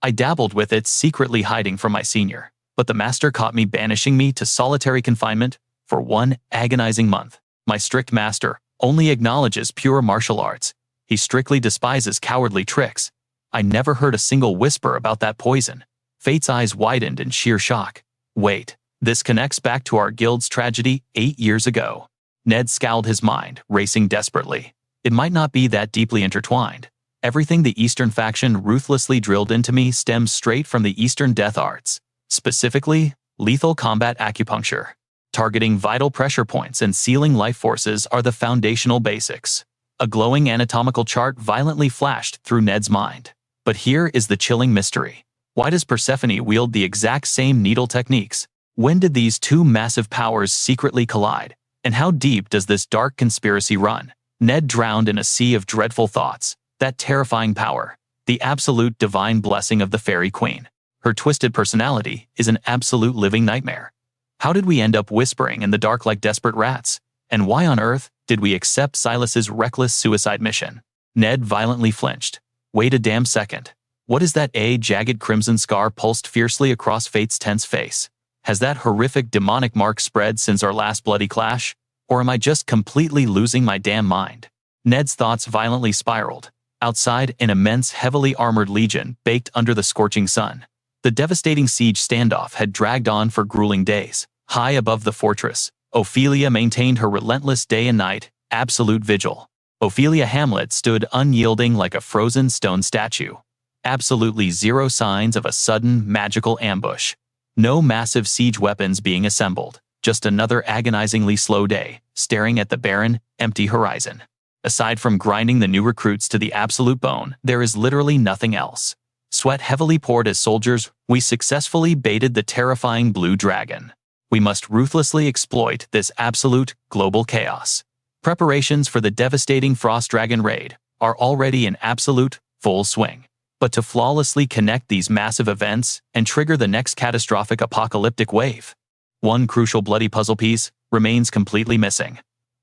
I dabbled with it, secretly hiding from my senior, but the master caught me, banishing me to solitary confinement for 1 agonizing month. My strict master only acknowledges pure martial arts. He strictly despises cowardly tricks. I never heard a single whisper about that poison. Fate's eyes widened in sheer shock. Wait, this connects back to our guild's tragedy 8 years ago. Ned scowled, his mind racing desperately. It might not be that deeply intertwined. Everything the Eastern faction ruthlessly drilled into me stems straight from the Eastern death arts, specifically lethal combat acupuncture. Targeting vital pressure points and sealing life forces are the foundational basics. A glowing anatomical chart violently flashed through Ned's mind. But here is the chilling mystery. Why does Persephone wield the exact same needle techniques? When did these two massive powers secretly collide? And how deep does this dark conspiracy run? Ned drowned in a sea of dreadful thoughts. That terrifying power, the absolute divine blessing of the fairy queen. Her twisted personality is an absolute living nightmare. How did we end up whispering in the dark like desperate rats? And why on earth did we accept Silas's reckless suicide mission? Ned violently flinched. Wait a damn second. What is that? A jagged crimson scar pulsed fiercely across Fate's tense face. Has that horrific demonic mark spread since our last bloody clash? Or am I just completely losing my damn mind? Ned's thoughts violently spiraled. Outside, an immense, heavily armored legion baked under the scorching sun. The devastating siege standoff had dragged on for grueling days. High above the fortress, Ophelia maintained her relentless day and night, absolute vigil. Ophelia Hamlet stood unyielding like a frozen stone statue. Absolutely zero signs of a sudden, magical ambush. No massive siege weapons being assembled. Just another agonizingly slow day, staring at the barren, empty horizon. Aside from grinding the new recruits to the absolute bone, there is literally nothing else. Sweat heavily poured as soldiers, we successfully baited the terrifying blue dragon. We must ruthlessly exploit this absolute, global chaos. Preparations for the devastating Frost Dragon raid are already in absolute, full swing. But to flawlessly connect these massive events and trigger the next catastrophic apocalyptic wave, one crucial bloody puzzle piece remains completely missing.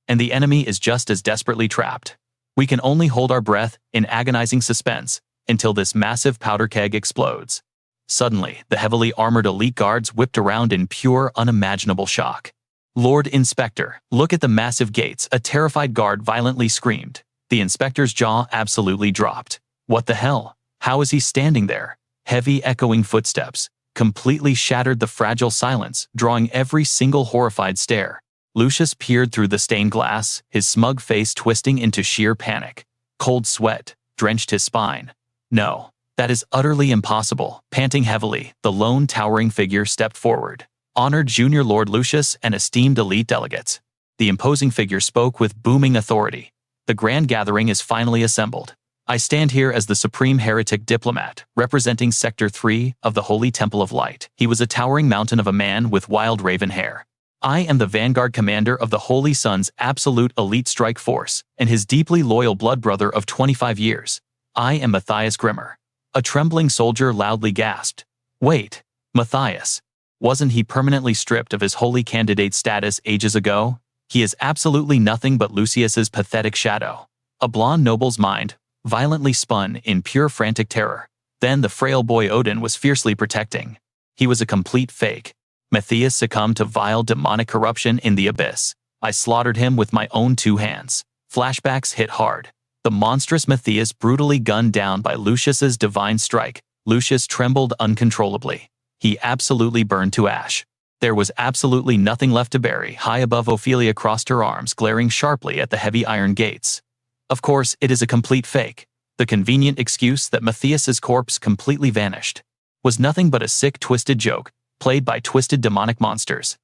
And the enemy is just as desperately trapped. We can only hold our breath in agonizing suspense until this massive powder keg explodes. Suddenly, the heavily armored elite guards whipped around in pure, unimaginable shock. Lord Inspector, look at the massive gates, a terrified guard violently screamed. The inspector's jaw absolutely dropped. What the hell? How is he standing there? Heavy, echoing footsteps completely shattered the fragile silence, drawing every single horrified stare. Lucius peered through the stained glass, his smug face twisting into sheer panic. Cold sweat drenched his spine. No, that is utterly impossible. Panting heavily, the lone towering figure stepped forward. Honored Junior Lord Lucius and esteemed elite delegates. The imposing figure spoke with booming authority. The grand gathering is finally assembled. I stand here as the supreme heretic diplomat, representing Sector 3 of the Holy Temple of Light. He was a towering mountain of a man with wild raven hair. I am the vanguard commander of the Holy Sun's absolute elite strike force, and his deeply loyal blood brother of 25 years. I am Matthias Grimmer. A trembling soldier loudly gasped. Wait, Matthias. Wasn't he permanently stripped of his holy candidate status ages ago? He is absolutely nothing but Lucius's pathetic shadow. A blonde noble's mind violently spun in pure frantic terror. Then the frail boy Odin was fiercely protecting. He was a complete fake. Matthias succumbed to vile demonic corruption in the abyss. I slaughtered him with my own 2 hands. Flashbacks hit hard. The monstrous Matthias brutally gunned down by Lucius's divine strike. Lucius trembled uncontrollably. He absolutely burned to ash. There was absolutely nothing left to bury. High above, Ophelia crossed her arms, glaring sharply at the heavy iron gates. Of course, it is a complete fake. The convenient excuse that Matthias's corpse completely vanished was nothing but a sick, twisted joke, played by twisted demonic monsters.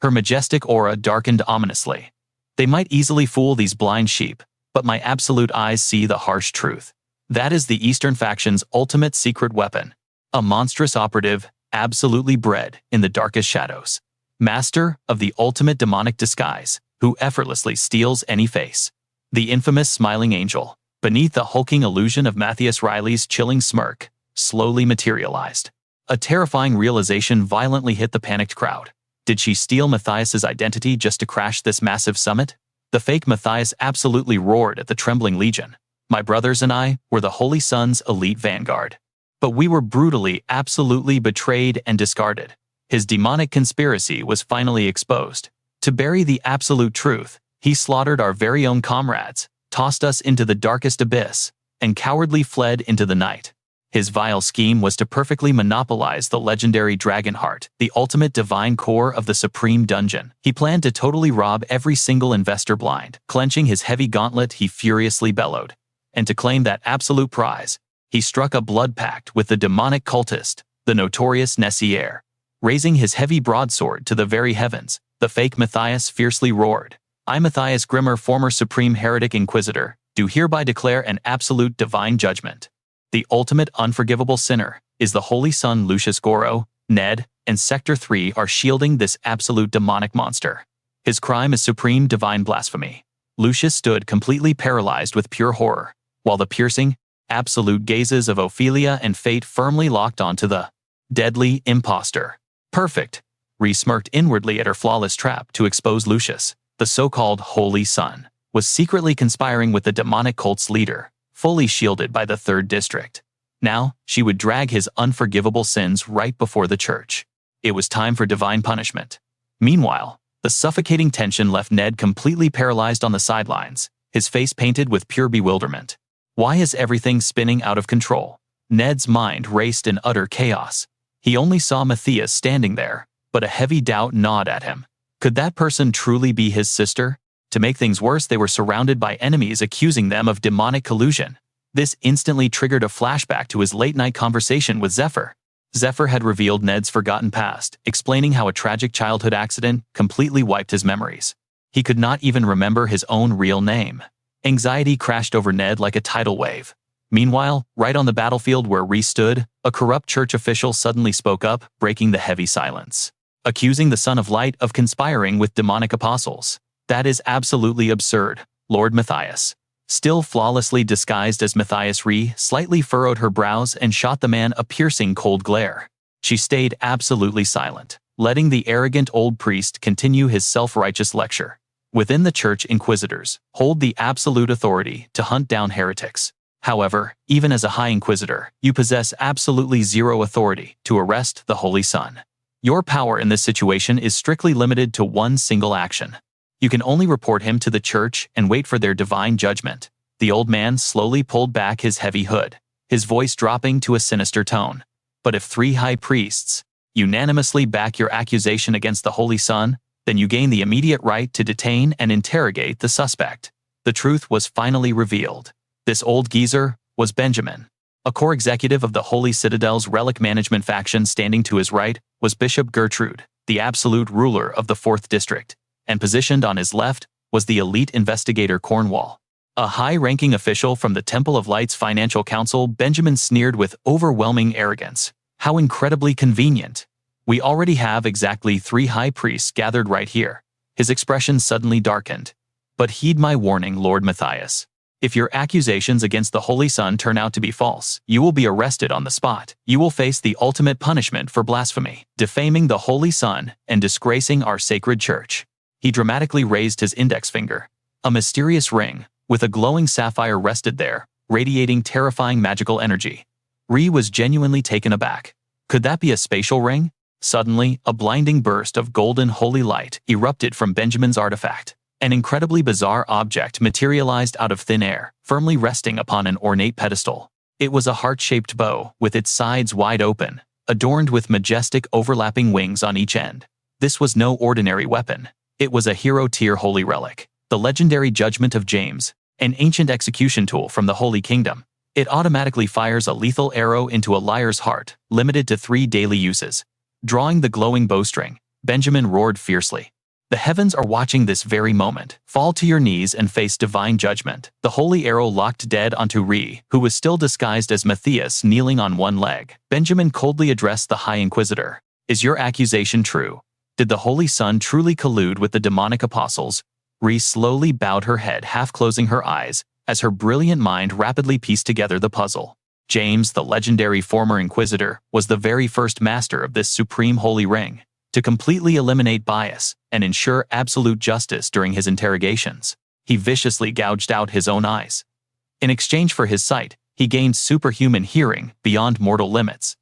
Her majestic aura darkened ominously. They might easily fool these blind sheep, but my absolute eyes see the harsh truth. That is the Eastern faction's ultimate secret weapon. A monstrous operative, absolutely bred in the darkest shadows. Master of the ultimate demonic disguise, who effortlessly steals any face. The infamous smiling angel, beneath the hulking illusion of Matthias Riley's chilling smirk, slowly materialized. A terrifying realization violently hit the panicked crowd. Did she steal Matthias's identity just to crash this massive summit? The fake Matthias absolutely roared at the trembling legion. My brothers and I were the Holy Sun's elite vanguard. But we were brutally, absolutely betrayed and discarded. His demonic conspiracy was finally exposed. To bury the absolute truth, he slaughtered our very own comrades, tossed us into the darkest abyss, and cowardly fled into the night. His vile scheme was to perfectly monopolize the legendary Dragon Heart, the ultimate divine core of the Supreme Dungeon. He planned to totally rob every single investor blind. Clenching his heavy gauntlet, he furiously bellowed. And to claim that absolute prize, he struck a blood pact with the demonic cultist, the notorious Nessier. Raising his heavy broadsword to the very heavens, the fake Matthias fiercely roared. I, Matthias Grimmer, former Supreme Heretic Inquisitor, do hereby declare an absolute divine judgment. The ultimate unforgivable sinner is the Holy Sun. Lucius Goro, Ned, and Sector 3 are shielding this absolute demonic monster. His crime is supreme divine blasphemy. Lucius stood completely paralyzed with pure horror, while the piercing, absolute gazes of Ophelia and Fate firmly locked onto the deadly imposter. Perfect. Rhea smirked inwardly at her flawless trap to expose Lucius. The so-called Holy Sun was secretly conspiring with the demonic cult's leader, fully shielded by the 3rd District. Now, she would drag his unforgivable sins right before the church. It was time for divine punishment. Meanwhile, the suffocating tension left Ned completely paralyzed on the sidelines, his face painted with pure bewilderment. Why is everything spinning out of control? Ned's mind raced in utter chaos. He only saw Matthias standing there, but a heavy doubt gnawed at him. Could that person truly be his sister? To make things worse, they were surrounded by enemies accusing them of demonic collusion. This instantly triggered a flashback to his late-night conversation with Zephyr. Zephyr had revealed Ned's forgotten past, explaining how a tragic childhood accident completely wiped his memories. He could not even remember his own real name. Anxiety crashed over Ned like a tidal wave. Meanwhile, right on the battlefield where Rhea stood, a corrupt church official suddenly spoke up, breaking the heavy silence. Accusing the Son of Light of conspiring with demonic apostles. That is absolutely absurd, Lord Matthias. Still flawlessly disguised as Matthias, Rhea slightly furrowed her brows and shot the man a piercing cold glare. She stayed absolutely silent, letting the arrogant old priest continue his self-righteous lecture. Within the church, inquisitors hold the absolute authority to hunt down heretics. However, even as a High Inquisitor, you possess absolutely zero authority to arrest the Holy Sun. Your power in this situation is strictly limited to one single action. You can only report him to the church and wait for their divine judgment. The old man slowly pulled back his heavy hood, his voice dropping to a sinister tone. But if 3 high priests unanimously back your accusation against the Holy Sun, then you gain the immediate right to detain and interrogate the suspect. The truth was finally revealed. This old geezer was Benjamin. A core executive of the Holy Citadel's relic management faction. Standing to his right was Bishop Gertrude, the absolute ruler of the 4th District. And positioned on his left was the elite investigator Cornwall, a high-ranking official from the Temple of Light's financial council. Benjamin sneered with overwhelming arrogance. How incredibly convenient. We already have exactly 3 high priests gathered right here. His expression suddenly darkened. But heed my warning, Lord Matthias. If your accusations against the Holy Sun turn out to be false, you will be arrested on the spot. You will face the ultimate punishment for blasphemy, defaming the Holy Sun, and disgracing our sacred church. He dramatically raised his index finger. A mysterious ring, with a glowing sapphire, rested there, radiating terrifying magical energy. Rhea was genuinely taken aback. Could that be a spatial ring? Suddenly, a blinding burst of golden holy light erupted from Benjamin's artifact. An incredibly bizarre object materialized out of thin air, firmly resting upon an ornate pedestal. It was a heart-shaped bow, with its sides wide open, adorned with majestic overlapping wings on each end. This was no ordinary weapon. It was a hero-tier holy relic, the legendary Judgment of James, an ancient execution tool from the Holy Kingdom. It automatically fires a lethal arrow into a liar's heart, limited to 3 daily uses. Drawing the glowing bowstring, Benjamin roared fiercely. The heavens are watching this very moment. Fall to your knees and face divine judgment. The holy arrow locked dead onto Ree, who was still disguised as Matthias kneeling on one leg. Benjamin coldly addressed the High Inquisitor. Is your accusation true? Did the Holy Sun truly collude with the demonic apostles? Ree slowly bowed her head, half closing her eyes, as her brilliant mind rapidly pieced together the puzzle. James, the legendary former Inquisitor, was the very first master of this supreme holy ring. To completely eliminate bias and ensure absolute justice during his interrogations, he viciously gouged out his own eyes. In exchange for his sight, he gained superhuman hearing beyond mortal limits.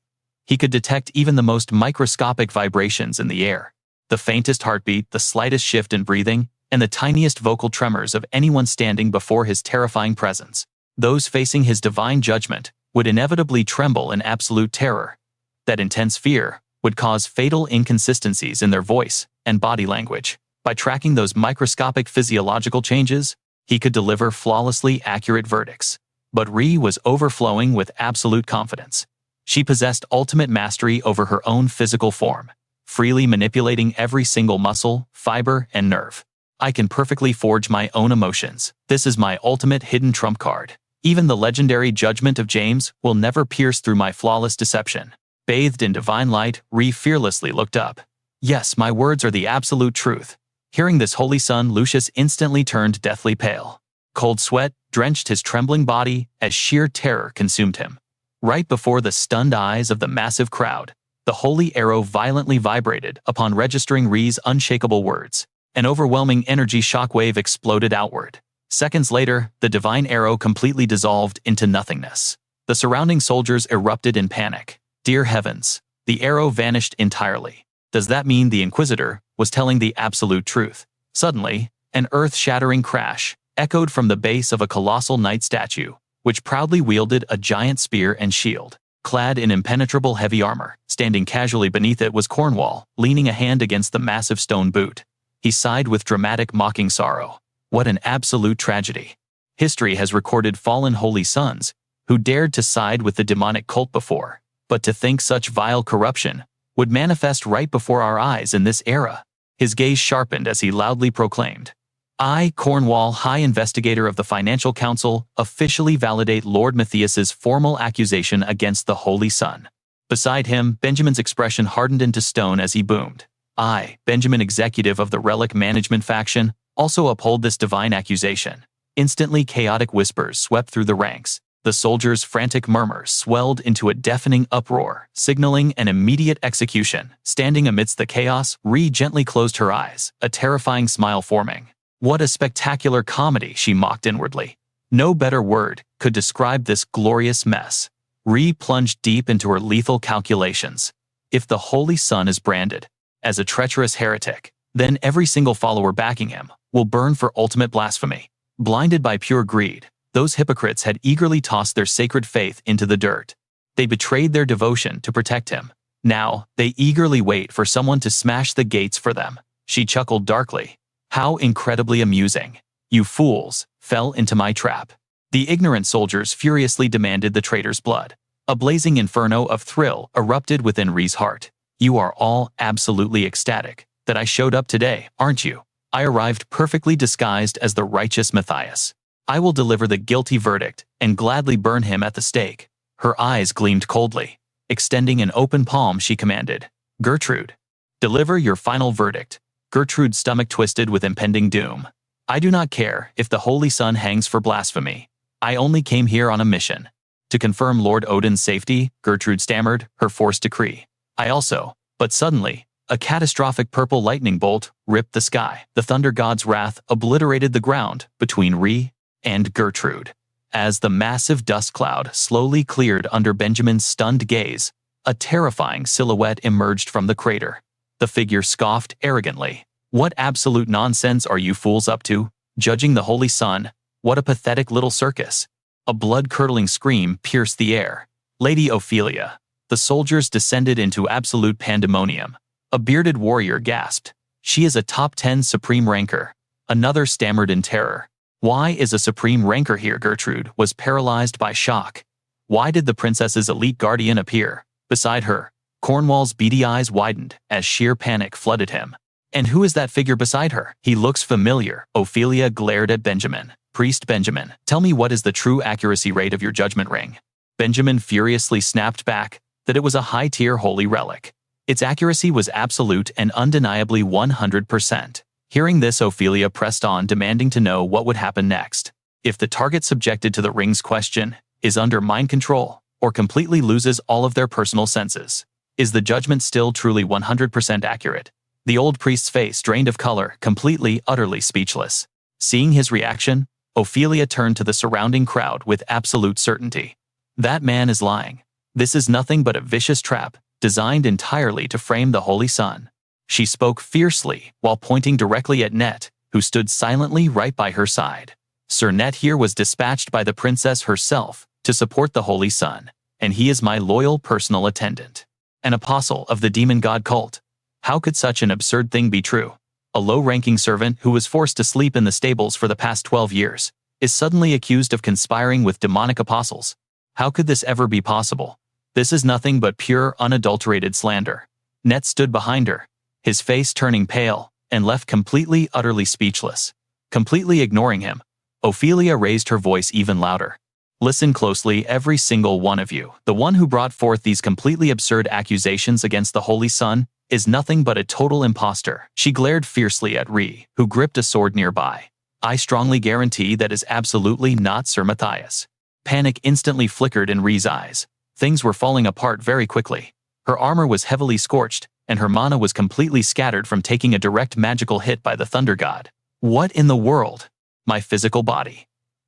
He could detect even the most microscopic vibrations in the air, the faintest heartbeat, the slightest shift in breathing, and the tiniest vocal tremors of anyone standing before his terrifying presence. Those facing his divine judgment would inevitably tremble in absolute terror. That intense fear would cause fatal inconsistencies in their voice and body language. By tracking those microscopic physiological changes, he could deliver flawlessly accurate verdicts. But Ree was overflowing with absolute confidence. She possessed ultimate mastery over her own physical form, freely manipulating every single muscle, fiber, and nerve. I can perfectly forge my own emotions. This is my ultimate hidden trump card. Even the legendary Judgment of James will never pierce through my flawless deception. Bathed in divine light, Ree fearlessly looked up. Yes, my words are the absolute truth. Hearing this holy son, Lucius instantly turned deathly pale. Cold sweat drenched his trembling body as sheer terror consumed him. Right before the stunned eyes of the massive crowd, the holy arrow violently vibrated upon registering Ree's unshakable words. An overwhelming energy shockwave exploded outward. Seconds later, the divine arrow completely dissolved into nothingness. The surrounding soldiers erupted in panic. Dear heavens, the arrow vanished entirely. Does that mean the Inquisitor was telling the absolute truth? Suddenly, an earth-shattering crash echoed from the base of a colossal knight statue, which proudly wielded a giant spear and shield. Clad in impenetrable heavy armor, standing casually beneath it was Cornwall, leaning a hand against the massive stone boot. He sighed with dramatic mocking sorrow. What an absolute tragedy. History has recorded fallen holy sons who dared to side with the demonic cult before, but to think such vile corruption would manifest right before our eyes in this era. His gaze sharpened as he loudly proclaimed, I, Cornwall, High Investigator of the Financial Council, officially validate Lord Matthias's formal accusation against the Holy Sun. Beside him, Benjamin's expression hardened into stone as he boomed, I, Benjamin, executive of the Relic Management faction, also uphold this divine accusation. Instantly, chaotic whispers swept through the ranks. The soldiers' frantic murmurs swelled into a deafening uproar, signaling an immediate execution. Standing amidst the chaos, Ree gently closed her eyes, a terrifying smile forming. What a spectacular comedy, she mocked inwardly. No better word could describe this glorious mess. Ree plunged deep into her lethal calculations. If the Holy Sun is branded as a treacherous heretic, then every single follower backing him will burn for ultimate blasphemy. Blinded by pure greed, those hypocrites had eagerly tossed their sacred faith into the dirt. They betrayed their devotion to protect him. Now, they eagerly wait for someone to smash the gates for them. She chuckled darkly. How incredibly amusing. You fools fell into my trap. The ignorant soldiers furiously demanded the traitor's blood. A blazing inferno of thrill erupted within Ree's heart. You are all absolutely ecstatic that I showed up today, aren't you? I arrived perfectly disguised as the righteous Matthias. I will deliver the guilty verdict and gladly burn him at the stake. Her eyes gleamed coldly. Extending an open palm, she commanded, Gertrude, deliver your final verdict. Gertrude's stomach twisted with impending doom. I do not care if the Holy Sun hangs for blasphemy. I only came here on a mission. To confirm Lord Odin's safety, Gertrude stammered, her forced decree. I also, but suddenly, a catastrophic purple lightning bolt ripped the sky. The thunder god's wrath obliterated the ground between Ree and Gertrude. As the massive dust cloud slowly cleared under Benjamin's stunned gaze, A terrifying silhouette emerged from the crater. The figure scoffed arrogantly. "What absolute nonsense are you fools up to? Judging the Holy Sun? What a pathetic little circus." A blood-curdling scream pierced the air. "Lady Ophelia." The soldiers descended into absolute pandemonium. A bearded warrior gasped. "She is a top 10 supreme ranker." Another stammered in terror. "Why is a supreme ranker here?" Gertrude was paralyzed by shock. Why did the princess's elite guardian appear beside her? Cornwall's beady eyes widened as sheer panic flooded him. "And who is that figure beside her? He looks familiar." Ophelia glared at Benjamin. "Priest Benjamin, tell me, what is the true accuracy rate of your judgment ring?" Benjamin furiously snapped back that it was a high-tier holy relic. Its accuracy was absolute and undeniably 100%. Hearing this, Ophelia pressed on, demanding to know what would happen next. If the target subjected to the ring's question is under mind control or completely loses all of their personal senses, is the judgment still truly 100% accurate? The old priest's face drained of color, completely, utterly speechless. Seeing his reaction, Ophelia turned to the surrounding crowd with absolute certainty. "That man is lying. This is nothing but a vicious trap, designed entirely to frame the Holy Sun." She spoke fiercely while pointing directly at Net, who stood silently right by her side. "Sir Net here was dispatched by the princess herself to support the Holy Sun, and he is my loyal personal attendant. An apostle of the demon god cult. How could such an absurd thing be true? A low-ranking servant who was forced to sleep in the stables for the past 12 years is suddenly accused of conspiring with demonic apostles. How could this ever be possible? This is nothing but pure, unadulterated slander." Net stood behind her, his face turning pale, and left completely, utterly speechless. Completely ignoring him, Ophelia raised her voice even louder. "Listen closely, every single one of you. The one who brought forth these completely absurd accusations against the Holy Sun is nothing but a total imposter." She glared fiercely at Ree, who gripped a sword nearby. "I strongly guarantee that is absolutely not Sir Matthias." Panic instantly flickered in Ree's eyes. Things were falling apart very quickly. Her armor was heavily scorched, and her mana was completely scattered from taking a direct magical hit by the Thunder God. "What in the world? My physical body.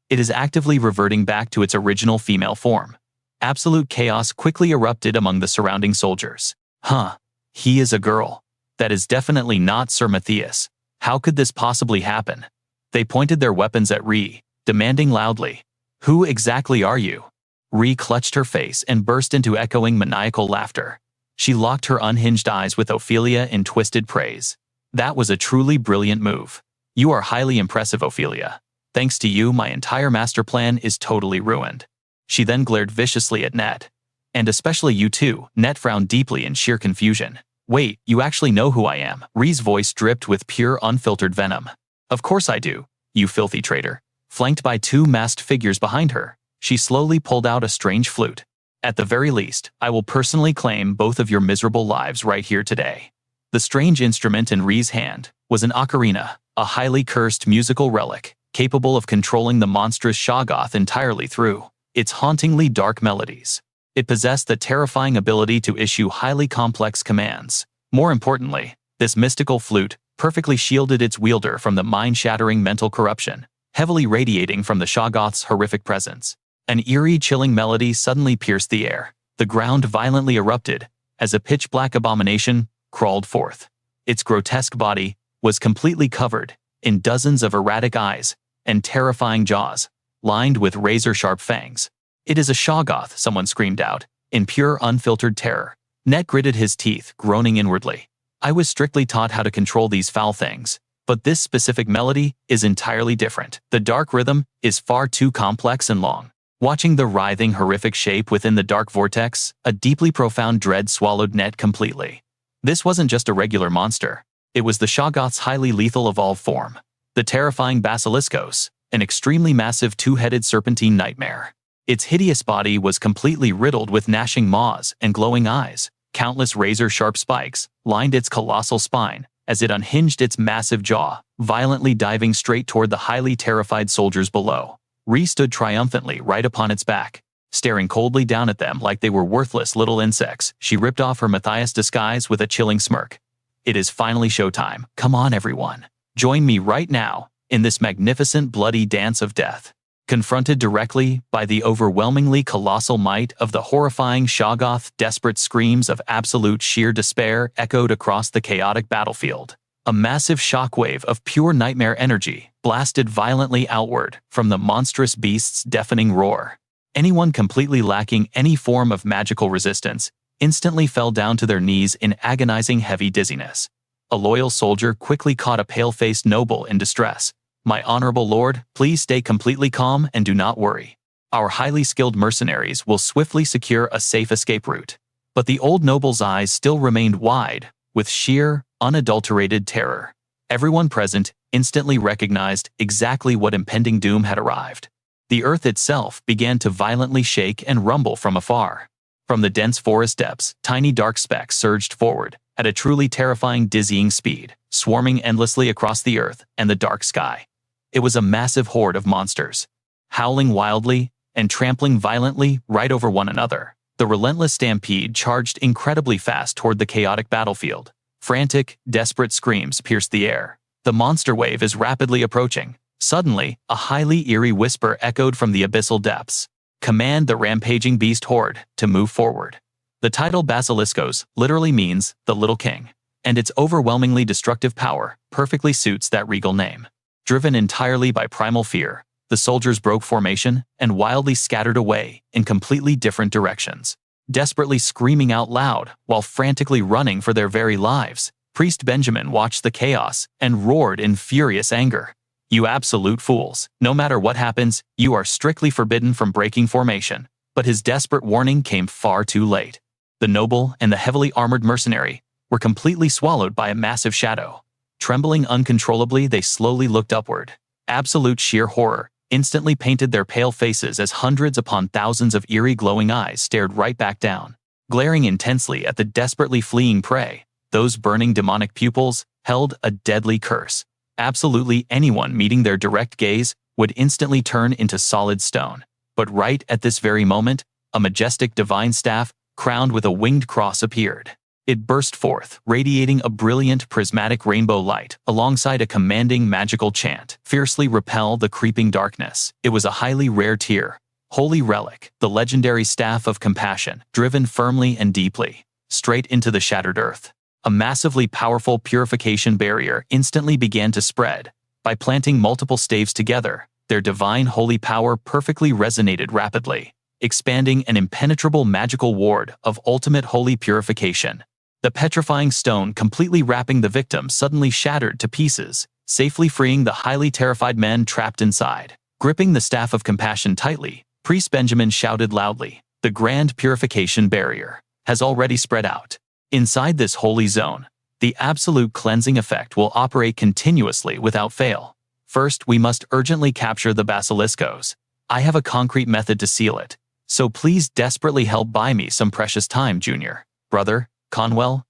It is actively reverting back to its original female form." Absolute chaos quickly erupted among the surrounding soldiers. "Huh. He is a girl. That is definitely not Sir Matthias. How could this possibly happen?" They pointed their weapons at Ree, demanding loudly, "Who exactly are you?" Ree clutched her face and burst into echoing maniacal laughter. She locked her unhinged eyes with Ophelia in twisted praise. "That was a truly brilliant move. You are highly impressive, Ophelia. Thanks to you, my entire master plan is totally ruined." She then glared viciously at Net. "And especially you too." Net frowned deeply in sheer confusion. "Wait, you actually know who I am?" Ree's voice dripped with pure, unfiltered venom. "Of course I do, you filthy traitor." Flanked by two masked figures behind her, she slowly pulled out a strange flute. "At the very least, I will personally claim both of your miserable lives right here today." The strange instrument in Ree's hand was an ocarina, a highly cursed musical relic, capable of controlling the monstrous Shaggoth entirely through its hauntingly dark melodies. It possessed the terrifying ability to issue highly complex commands. More importantly, this mystical flute perfectly shielded its wielder from the mind-shattering mental corruption, heavily radiating from the Shaggoth's horrific presence. An eerie, chilling melody suddenly pierced the air. The ground violently erupted as a pitch-black abomination crawled forth. Its grotesque body was completely covered in dozens of erratic eyes and terrifying jaws, lined with razor-sharp fangs. "It is a Shaggoth," someone screamed out, in pure, unfiltered terror. Net gritted his teeth, groaning inwardly. "I was strictly taught how to control these foul things, but this specific melody is entirely different. The dark rhythm is far too complex and long." Watching the writhing, horrific shape within the dark vortex, a deeply profound dread swallowed Net completely. This wasn't just a regular monster. It was the Shaggoth's highly lethal evolved form. The terrifying Basiliskos, an extremely massive two-headed serpentine nightmare. Its hideous body was completely riddled with gnashing maws and glowing eyes. Countless razor-sharp spikes lined its colossal spine as it unhinged its massive jaw, violently diving straight toward the highly terrified soldiers below. Ree stood triumphantly right upon its back, staring coldly down at them like they were worthless little insects. She ripped off her Matthias disguise with a chilling smirk. "It is finally showtime. Come on, everyone. Join me right now in this magnificent bloody dance of death." Confronted directly by the overwhelmingly colossal might of the horrifying Shaggoth, desperate screams of absolute sheer despair echoed across the chaotic battlefield. A massive shockwave of pure nightmare energy blasted violently outward from the monstrous beast's deafening roar. Anyone completely lacking any form of magical resistance instantly fell down to their knees in agonizing heavy dizziness. A loyal soldier quickly caught a pale-faced noble in distress. "My honorable lord, please stay completely calm and do not worry. Our highly skilled mercenaries will swiftly secure a safe escape route." But the old noble's eyes still remained wide, with sheer, unadulterated terror. Everyone present instantly recognized exactly what impending doom had arrived. The earth itself began to violently shake and rumble from afar. From the dense forest depths, tiny dark specks surged forward, at a truly terrifying, dizzying speed, swarming endlessly across the earth and the dark sky. It was a massive horde of monsters, howling wildly and trampling violently right over one another. The relentless stampede charged incredibly fast toward the chaotic battlefield. Frantic, desperate screams pierced the air. The monster wave is rapidly approaching. Suddenly, a highly eerie whisper echoed from the abyssal depths. "Command the rampaging beast horde to move forward." The title Basiliskos literally means the Little King, and its overwhelmingly destructive power perfectly suits that regal name. Driven entirely by primal fear, the soldiers broke formation and wildly scattered away in completely different directions. Desperately screaming out loud while frantically running for their very lives, Priest Benjamin watched the chaos and roared in furious anger. "You absolute fools! No matter what happens, you are strictly forbidden from breaking formation." But his desperate warning came far too late. The noble and the heavily armored mercenary were completely swallowed by a massive shadow. Trembling uncontrollably, they slowly looked upward. Absolute sheer horror instantly painted their pale faces as hundreds upon thousands of eerie glowing eyes stared right back down. Glaring intensely at the desperately fleeing prey, those burning demonic pupils held a deadly curse. Absolutely anyone meeting their direct gaze would instantly turn into solid stone. But right at this very moment, a majestic divine staff, crowned with a winged cross, appeared. It burst forth, radiating a brilliant prismatic rainbow light alongside a commanding magical chant, "Fiercely repel the creeping darkness." It was a highly rare tier, holy relic, the legendary Staff of Compassion, driven firmly and deeply, straight into the shattered earth. A massively powerful purification barrier instantly began to spread. By planting multiple staves together, their divine holy power perfectly resonated rapidly, expanding an impenetrable magical ward of ultimate holy purification. The petrifying stone completely wrapping the victim suddenly shattered to pieces, safely freeing the highly terrified men trapped inside. Gripping the Staff of Compassion tightly, Priest Benjamin shouted loudly, "The grand purification barrier has already spread out. Inside this holy zone, the absolute cleansing effect will operate continuously without fail. First, we must urgently capture the Basiliskos. I have a concrete method to seal it, so please desperately help buy me some precious time, Junior. Brother, Conwell."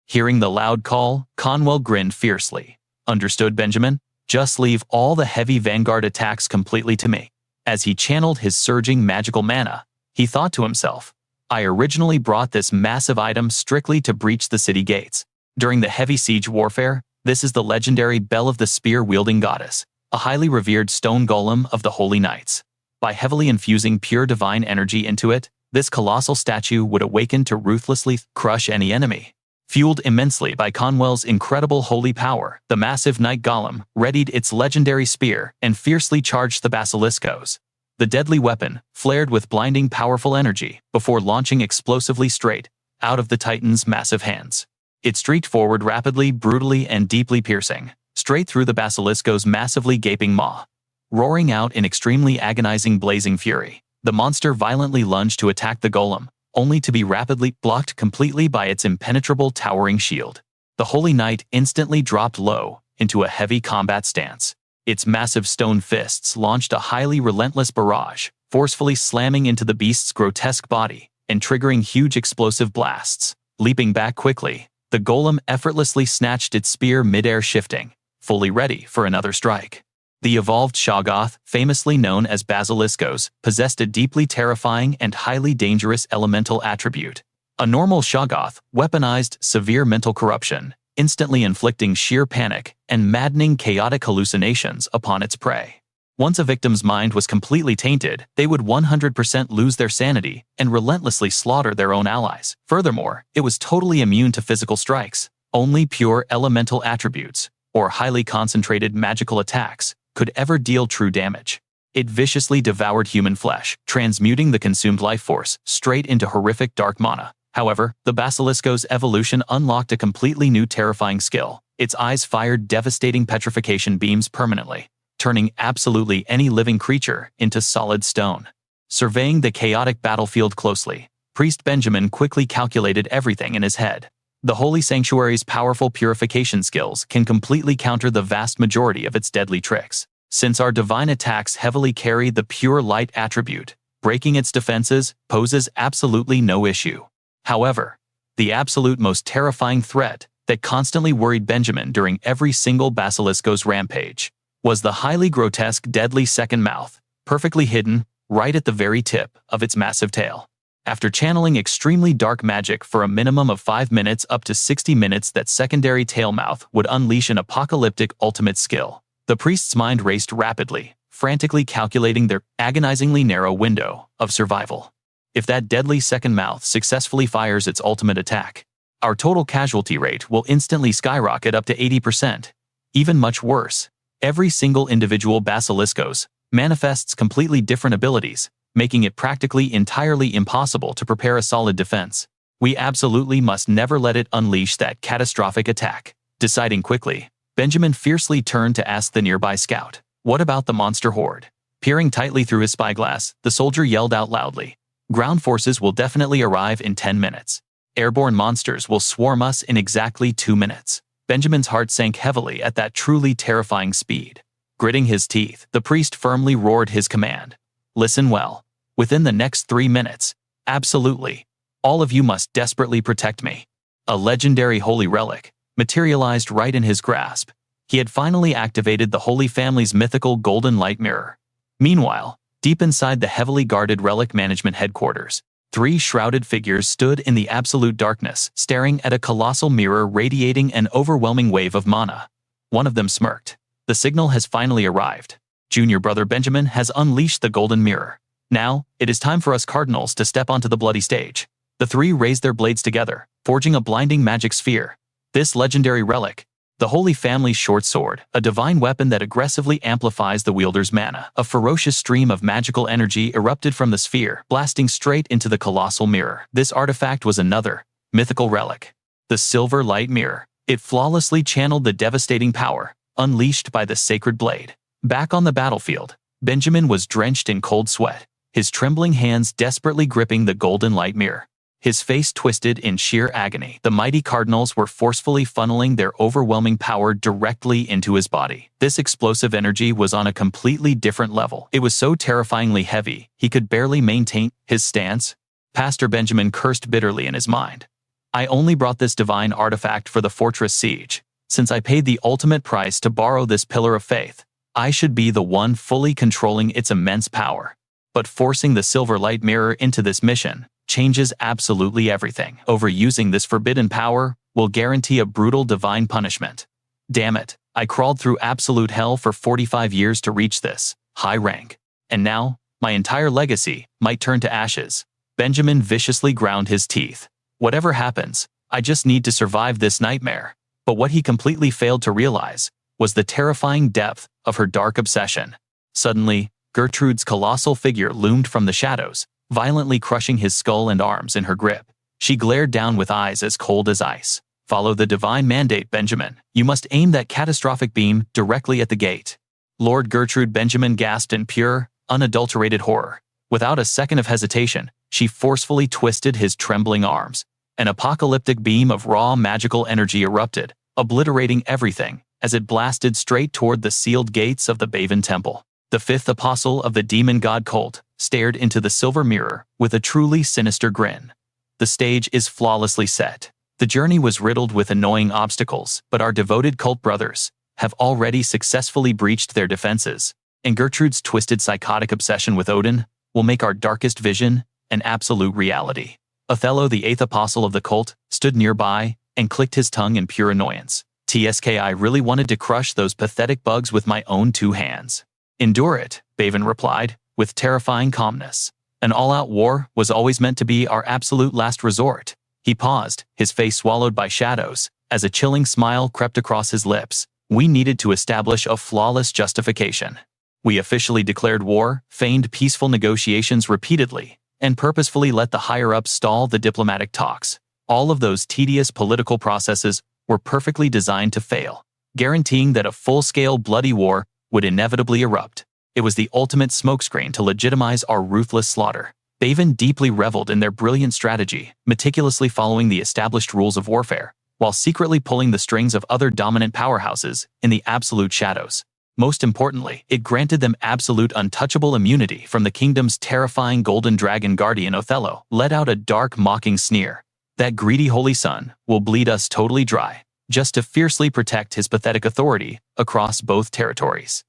Hearing the loud call, Conwell grinned fiercely. "Understood, Benjamin. Just leave all the heavy vanguard attacks completely to me." As he channeled his surging magical mana, he thought to himself, "I originally brought this massive item strictly to breach the city gates. During the heavy siege warfare, this is the legendary Bell of the Spear-wielding goddess, a highly revered stone golem of the Holy Knights. By heavily infusing pure divine energy into it, this colossal statue would awaken to ruthlessly crush any enemy." Fueled immensely by Conwell's incredible holy power, the massive night golem readied its legendary spear and fiercely charged the Basiliskos. The deadly weapon flared with blinding powerful energy before launching explosively straight out of the Titan's massive hands. It streaked forward rapidly, brutally, and deeply piercing, straight through the Basiliskos' massively gaping maw. Roaring out in extremely agonizing blazing fury, the monster violently lunged to attack the golem, only to be rapidly blocked completely by its impenetrable towering shield. The Holy Knight instantly dropped low into a heavy combat stance. Its massive stone fists launched a highly relentless barrage, forcefully slamming into the beast's grotesque body and triggering huge explosive blasts. Leaping back quickly, the golem effortlessly snatched its spear mid-air, shifting, fully ready for another strike. The evolved Shaggoth, famously known as Basiliskos, possessed a deeply terrifying and highly dangerous elemental attribute. A normal Shaggoth weaponized severe mental corruption, instantly inflicting sheer panic and maddening chaotic hallucinations upon its prey. Once a victim's mind was completely tainted, they would 100% lose their sanity and relentlessly slaughter their own allies. Furthermore, it was totally immune to physical strikes. Only pure elemental attributes, or highly concentrated magical attacks, could ever deal true damage. It viciously devoured human flesh, transmuting the consumed life force straight into horrific dark mana. However, the Basilisko's evolution unlocked a completely new terrifying skill. Its eyes fired devastating petrification beams permanently, turning absolutely any living creature into solid stone. Surveying the chaotic battlefield closely, Priest Benjamin quickly calculated everything in his head. The Holy Sanctuary's powerful purification skills can completely counter the vast majority of its deadly tricks. Since our divine attacks heavily carry the pure light attribute, breaking its defenses poses absolutely no issue. However, the absolute most terrifying threat that constantly worried Benjamin during every single Basilisko's rampage was the highly grotesque deadly second mouth, perfectly hidden right at the very tip of its massive tail. After channeling extremely dark magic for a minimum of 5 minutes up to 60 minutes, that secondary tail mouth would unleash an apocalyptic ultimate skill. The priest's mind raced rapidly, frantically calculating their agonizingly narrow window of survival. If that deadly second mouth successfully fires its ultimate attack, our total casualty rate will instantly skyrocket up to 80%. Even much worse, every single individual Basiliskos manifests completely different abilities, making it practically entirely impossible to prepare a solid defense. We absolutely must never let it unleash that catastrophic attack. Deciding quickly, Benjamin fiercely turned to ask the nearby scout, "What about the monster horde?" Peering tightly through his spyglass, the soldier yelled out loudly, "Ground forces will definitely arrive in 10 minutes. Airborne monsters will swarm us in exactly 2 minutes." Benjamin's heart sank heavily at that truly terrifying speed. Gritting his teeth, the priest firmly roared his command. "Listen well. Within the next 3 minutes, absolutely, all of you must desperately protect me." A legendary holy relic materialized right in his grasp. He had finally activated the Holy Family's mythical golden light mirror. Meanwhile, deep inside the heavily guarded relic management headquarters, 3 shrouded figures stood in the absolute darkness, staring at a colossal mirror radiating an overwhelming wave of mana. One of them smirked. "The signal has finally arrived. Junior brother Benjamin has unleashed the golden mirror. Now, it is time for us cardinals to step onto the bloody stage." The 3 raised their blades together, forging a blinding magic sphere. This legendary relic, the Holy Family's short sword, a divine weapon that aggressively amplifies the wielder's mana. A ferocious stream of magical energy erupted from the sphere, blasting straight into the colossal mirror. This artifact was another mythical relic, the Silver Light Mirror. It flawlessly channeled the devastating power unleashed by the sacred blade. Back on the battlefield, Benjamin was drenched in cold sweat, his trembling hands desperately gripping the golden light mirror. His face twisted in sheer agony. The mighty cardinals were forcefully funneling their overwhelming power directly into his body. This explosive energy was on a completely different level. It was so terrifyingly heavy, he could barely maintain his stance. Pastor Benjamin cursed bitterly in his mind. "I only brought this divine artifact for the fortress siege. Since I paid the ultimate price to borrow this pillar of faith, I should be the one fully controlling its immense power. But forcing the Silver Light Mirror into this mission changes absolutely everything. Overusing this forbidden power will guarantee a brutal divine punishment. Damn it, I crawled through absolute hell for 45 years to reach this high rank. And now, my entire legacy might turn to ashes." Benjamin viciously ground his teeth. Whatever happens, I just need to survive this nightmare. But what he completely failed to realize was the terrifying depth of her dark obsession. Suddenly, Gertrude's colossal figure loomed from the shadows, violently crushing his skull and arms in her grip. She glared down with eyes as cold as ice. "Follow the divine mandate, Benjamin. You must aim that catastrophic beam directly at the gate." Lord Gertrude Benjamin gasped in pure, unadulterated horror. Without a second of hesitation, she forcefully twisted his trembling arms. An apocalyptic beam of raw magical energy erupted, obliterating everything as it blasted straight toward the sealed gates of the Baven Temple. The 5th apostle of the demon god cult stared into the silver mirror with a truly sinister grin. "The stage is flawlessly set. The journey was riddled with annoying obstacles, but our devoted cult brothers have already successfully breached their defenses, and Gertrude's twisted psychotic obsession with Odin will make our darkest vision an absolute reality." Othello, the 8th apostle of the cult, stood nearby and clicked his tongue in pure annoyance. "I really wanted to crush those pathetic bugs with my own 2 hands. Endure it, Baven replied, with terrifying calmness. An all-out war was always meant to be our absolute last resort. He paused, his face swallowed by shadows, as a chilling smile crept across his lips. We needed to establish a flawless justification. We officially declared war, feigned peaceful negotiations repeatedly, and purposefully let the higher-ups stall the diplomatic talks. All of those tedious political processes were perfectly designed to fail, guaranteeing that a full-scale bloody war would inevitably erupt. It was the ultimate smokescreen to legitimize our ruthless slaughter. Baven deeply reveled in their brilliant strategy, meticulously following the established rules of warfare, while secretly pulling the strings of other dominant powerhouses in the absolute shadows. Most importantly, it granted them absolute untouchable immunity from the kingdom's terrifying golden dragon guardian. Othello let out a dark, mocking sneer. That greedy holy son will bleed us totally dry, just to fiercely protect his pathetic authority across both territories.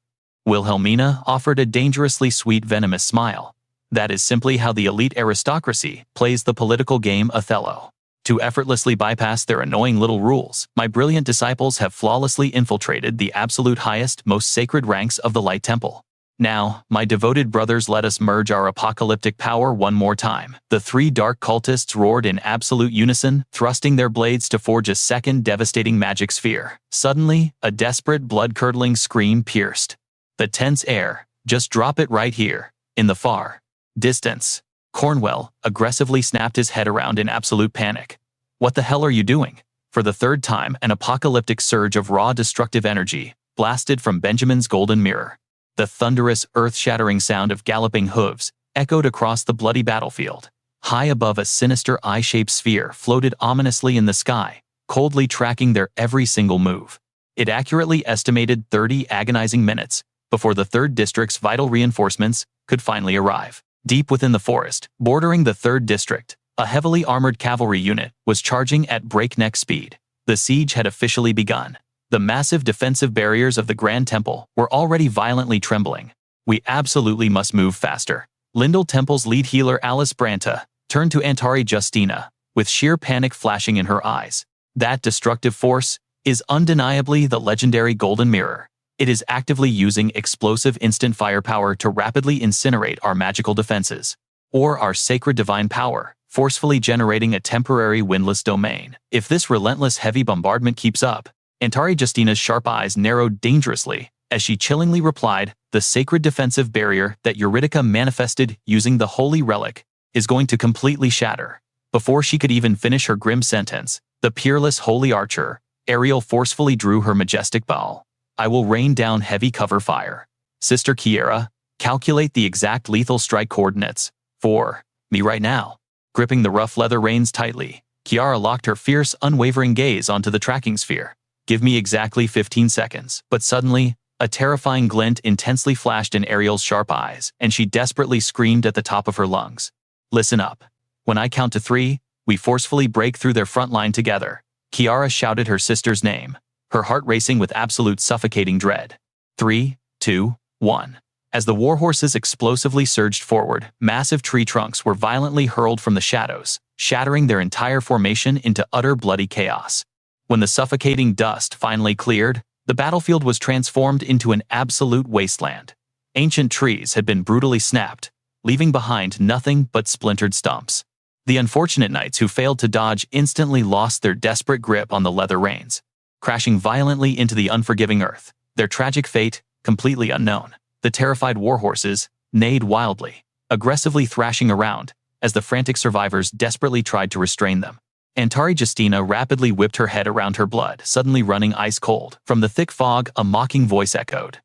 Wilhelmina offered a dangerously sweet, venomous smile. That is simply how the elite aristocracy plays the political game, Othello. To effortlessly bypass their annoying little rules, my brilliant disciples have flawlessly infiltrated the absolute highest, most sacred ranks of the Light Temple. Now, my devoted brothers, let us merge our apocalyptic power one more time. The three dark cultists roared in absolute unison, thrusting their blades to forge a second devastating magic sphere. Suddenly, a desperate, blood-curdling scream pierced the tense air. Just drop it right here, in the far distance. Cornwell aggressively snapped his head around in absolute panic. What the hell are you doing? For the third time, an apocalyptic surge of raw, destructive energy blasted from Benjamin's golden mirror. The thunderous, earth-shattering sound of galloping hooves echoed across the bloody battlefield. High above, a sinister eye-shaped sphere floated ominously in the sky, coldly tracking their every single move. It accurately estimated 30 agonizing minutes before the 3rd District's vital reinforcements could finally arrive. Deep within the forest, bordering the 3rd District, a heavily armored cavalry unit was charging at breakneck speed. The siege had officially begun. The massive defensive barriers of the Grand Temple were already violently trembling. We absolutely must move faster. Lindell Temple's lead healer Alice Branta turned to Antari Justina, with sheer panic flashing in her eyes. That destructive force is undeniably the legendary Golden Mirror. It is actively using explosive instant firepower to rapidly incinerate our magical defenses, or our sacred divine power, forcefully generating a temporary windless domain. If this relentless heavy bombardment keeps up, Antari Justina's sharp eyes narrowed dangerously as she chillingly replied, the sacred defensive barrier that Eurydica manifested using the holy relic is going to completely shatter. Before she could even finish her grim sentence, the peerless holy archer, Ariel, forcefully drew her majestic bow. I will rain down heavy cover fire. Sister Kiera, calculate the exact lethal strike coordinates for me right now. Gripping the rough leather reins tightly, Kiara locked her fierce, unwavering gaze onto the tracking sphere. Give me exactly 15 seconds. But suddenly, a terrifying glint intensely flashed in Ariel's sharp eyes, and she desperately screamed at the top of her lungs. Listen up. When I count to 3, we forcefully break through their front line together. Kiara shouted her sister's name, her heart racing with absolute suffocating dread. 3, 2, 1. As the warhorses explosively surged forward, massive tree trunks were violently hurled from the shadows, shattering their entire formation into utter bloody chaos. When the suffocating dust finally cleared, the battlefield was transformed into an absolute wasteland. Ancient trees had been brutally snapped, leaving behind nothing but splintered stumps. The unfortunate knights who failed to dodge instantly lost their desperate grip on the leather reins, crashing violently into the unforgiving earth, their tragic fate completely unknown. The terrified warhorses neighed wildly, aggressively thrashing around as the frantic survivors desperately tried to restrain them. Antari Justina rapidly whipped her head around, her blood suddenly running ice cold. From the thick fog, a mocking voice echoed.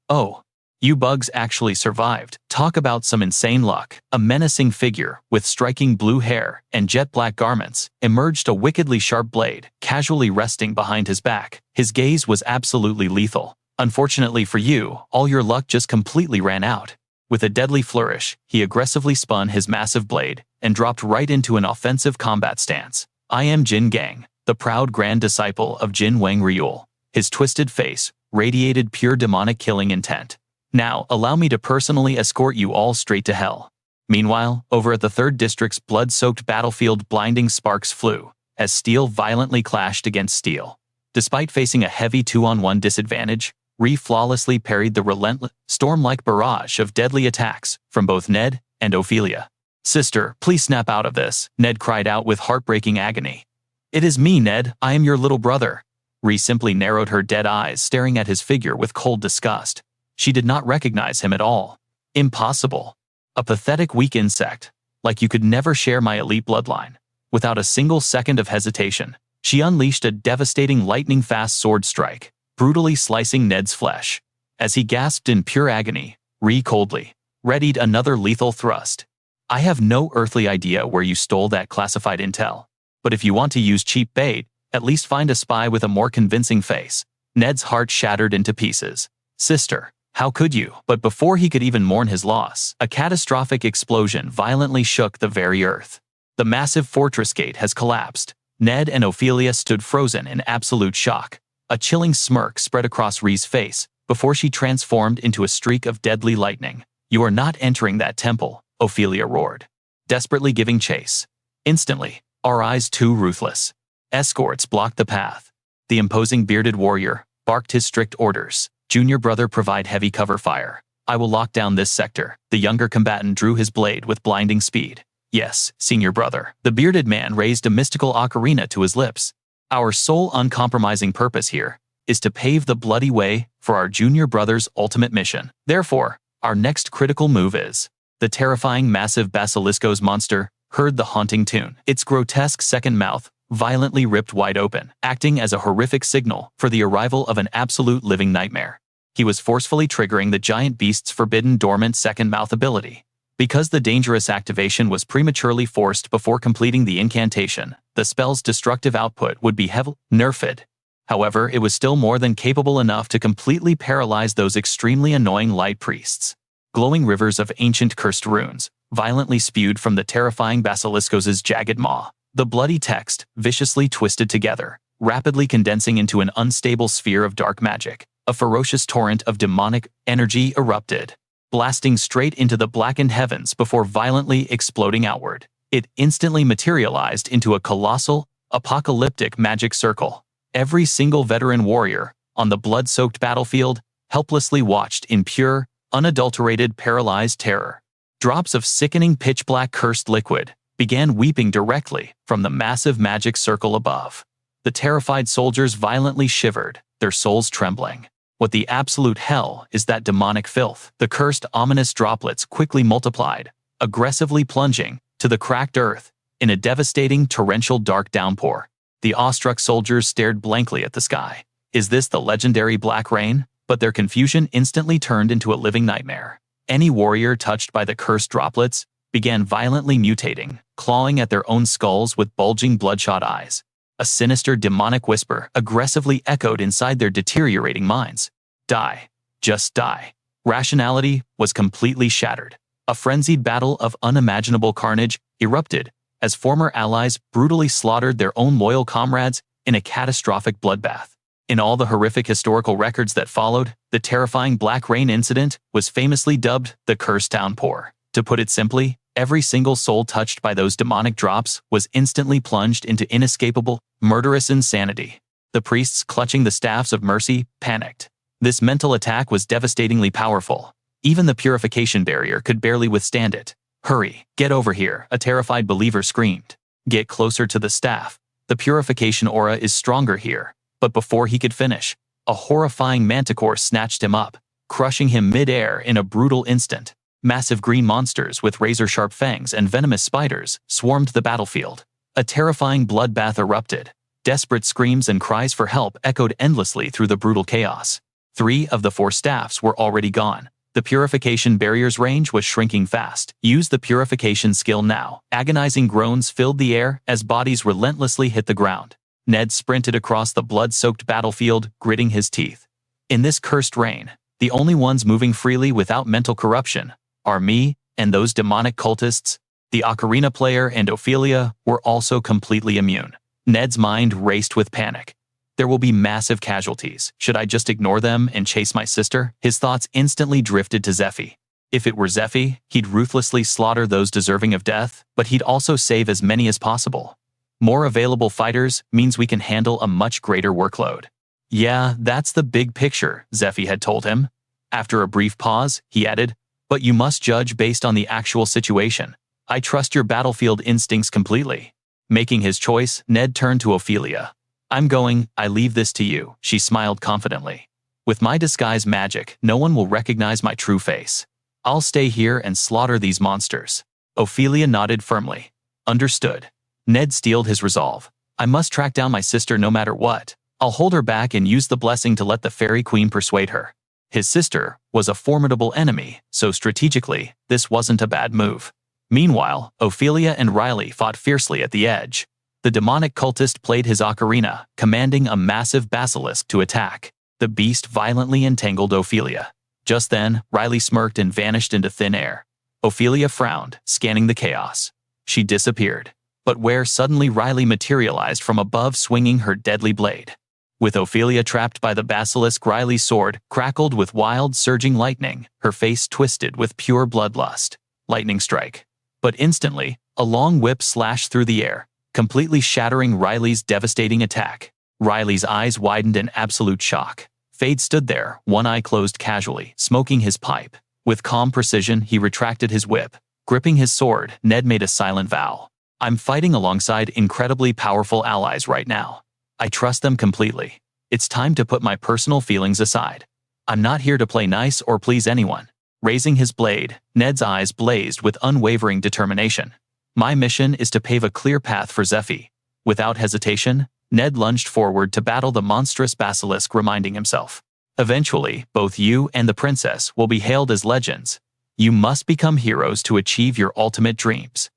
Oh, you bugs actually survived. Talk about some insane luck. A menacing figure with striking blue hair and jet black garments emerged, a wickedly sharp blade casually resting behind his back. His gaze was absolutely lethal. Unfortunately for you, all your luck just completely ran out. With a deadly flourish, he aggressively spun his massive blade and dropped right into an offensive combat stance. I am Jin Gang, the proud grand disciple of Jin Wang Ryul. His twisted face radiated pure demonic killing intent. Now, allow me to personally escort you all straight to hell. Meanwhile, over at the 3rd District's blood-soaked battlefield, blinding sparks flew as steel violently clashed against steel. Despite facing a heavy 2-on-1 disadvantage, Ree flawlessly parried the relentless, storm-like barrage of deadly attacks from both Ned and Ophelia. "Sister, please snap out of this," Ned cried out with heartbreaking agony. "It is me, Ned. I am your little brother." Ree simply narrowed her dead eyes, staring at his figure with cold disgust. She did not recognize him at all. Impossible. A pathetic weak insect. Like you could never share my elite bloodline. Without a single second of hesitation, she unleashed a devastating lightning-fast sword strike, brutally slicing Ned's flesh. As he gasped in pure agony, Ree coldly readied another lethal thrust. "I have no earthly idea where you stole that classified intel, but if you want to use cheap bait, at least find a spy with a more convincing face." Ned's heart shattered into pieces. "Sister, how could you?" But before he could even mourn his loss, a catastrophic explosion violently shook the very earth. The massive fortress gate has collapsed. Ned and Ophelia stood frozen in absolute shock. A chilling smirk spread across Ree's face before she transformed into a streak of deadly lightning. "You are not entering that temple," Ophelia roared, desperately giving chase. Instantly, our eyes too ruthless. Escorts blocked the path. The imposing bearded warrior barked his strict orders. "Junior brother, provide heavy cover fire. I will lock down this sector." The younger combatant drew his blade with blinding speed. "Yes, senior brother." The bearded man raised a mystical ocarina to his lips. "Our sole uncompromising purpose here is to pave the bloody way for our junior brother's ultimate mission. Therefore, our next critical move is..." The terrifying massive Basilisco's monster heard the haunting tune. Its grotesque second mouth violently ripped wide open, acting as a horrific signal for the arrival of an absolute living nightmare. He was forcefully triggering the giant beast's forbidden dormant second mouth ability. Because the dangerous activation was prematurely forced before completing the incantation, the spell's destructive output would be heavily nerfed. However, it was still more than capable enough to completely paralyze those extremely annoying light priests. Glowing rivers of ancient cursed runes violently spewed from the terrifying Basilisco's jagged maw. The bloody text, viciously twisted together, rapidly condensing into an unstable sphere of dark magic. A ferocious torrent of demonic energy erupted, blasting straight into the blackened heavens before violently exploding outward. It instantly materialized into a colossal, apocalyptic magic circle. Every single veteran warrior on the blood-soaked battlefield helplessly watched in pure, unadulterated paralyzed terror. Drops of sickening pitch-black cursed liquid began weeping directly from the massive magic circle above. The terrified soldiers violently shivered, their souls trembling. What the absolute hell is that demonic filth? The cursed ominous droplets quickly multiplied, aggressively plunging to the cracked earth in a devastating torrential dark downpour. The awestruck soldiers stared blankly at the sky. Is this the legendary black rain? But their confusion instantly turned into a living nightmare. Any warrior touched by the cursed droplets began violently mutating, clawing at their own skulls with bulging bloodshot eyes. A sinister demonic whisper aggressively echoed inside their deteriorating minds. Die. Just die. Rationality was completely shattered. A frenzied battle of unimaginable carnage erupted as former allies brutally slaughtered their own loyal comrades in a catastrophic bloodbath. In all the horrific historical records that followed, the terrifying Black Rain incident was famously dubbed the Cursed Downpour. To put it simply, every single soul touched by those demonic drops was instantly plunged into inescapable, murderous insanity. The priests clutching the staffs of mercy panicked. This mental attack was devastatingly powerful. Even the purification barrier could barely withstand it. "Hurry, get over here," a terrified believer screamed. "Get closer to the staff. The purification aura is stronger here." But before he could finish, a horrifying manticore snatched him up, crushing him mid-air in a brutal instant. Massive green monsters with razor-sharp fangs and venomous spiders swarmed the battlefield. A terrifying bloodbath erupted. Desperate screams and cries for help echoed endlessly through the brutal chaos. 3 of the 4 staffs were already gone. The purification barrier's range was shrinking fast. Use the purification skill now. Agonizing groans filled the air as bodies relentlessly hit the ground. Ned sprinted across the blood-soaked battlefield, gritting his teeth. In this cursed rain, the only ones moving freely without mental corruption are me and those demonic cultists. The ocarina player and Ophelia were also completely immune. Ned's mind raced with panic. There will be massive casualties. Should I just ignore them and chase my sister? His thoughts instantly drifted to Zephyr. If it were Zephyr, he'd ruthlessly slaughter those deserving of death, but he'd also save as many as possible. More available fighters means we can handle a much greater workload. Yeah, that's the big picture, Zephyr had told him. After a brief pause, he added, but you must judge based on the actual situation. I trust your battlefield instincts completely. Making his choice, Ned turned to Ophelia. I leave this to you, she smiled confidently. With my disguise magic, no one will recognize my true face. I'll stay here and slaughter these monsters. Ophelia nodded firmly. Understood. Ned steeled his resolve. I must track down my sister no matter what. I'll hold her back and use the blessing to let the Fairy Queen persuade her. His sister was a formidable enemy, so strategically, this wasn't a bad move. Meanwhile, Ophelia and Riley fought fiercely at the edge. The demonic cultist played his ocarina, commanding a massive basilisk to attack. The beast violently entangled Ophelia. Just then, Riley smirked and vanished into thin air. Ophelia frowned, scanning the chaos. She disappeared. But where suddenly Riley materialized from above, swinging her deadly blade. With Ophelia trapped by the basilisk, Riley's sword crackled with wild, surging lightning, her face twisted with pure bloodlust. Lightning strike. But instantly, a long whip slashed through the air, completely shattering Riley's devastating attack. Riley's eyes widened in absolute shock. Fade stood there, one eye closed casually, smoking his pipe. With calm precision, he retracted his whip. Gripping his sword, Ned made a silent vow. I'm fighting alongside incredibly powerful allies right now. I trust them completely. It's time to put my personal feelings aside. I'm not here to play nice or please anyone. Raising his blade, Ned's eyes blazed with unwavering determination. My mission is to pave a clear path for Zephyr. Without hesitation, Ned lunged forward to battle the monstrous basilisk, reminding himself. Eventually, both you and the princess will be hailed as legends. You must become heroes to achieve your ultimate dreams.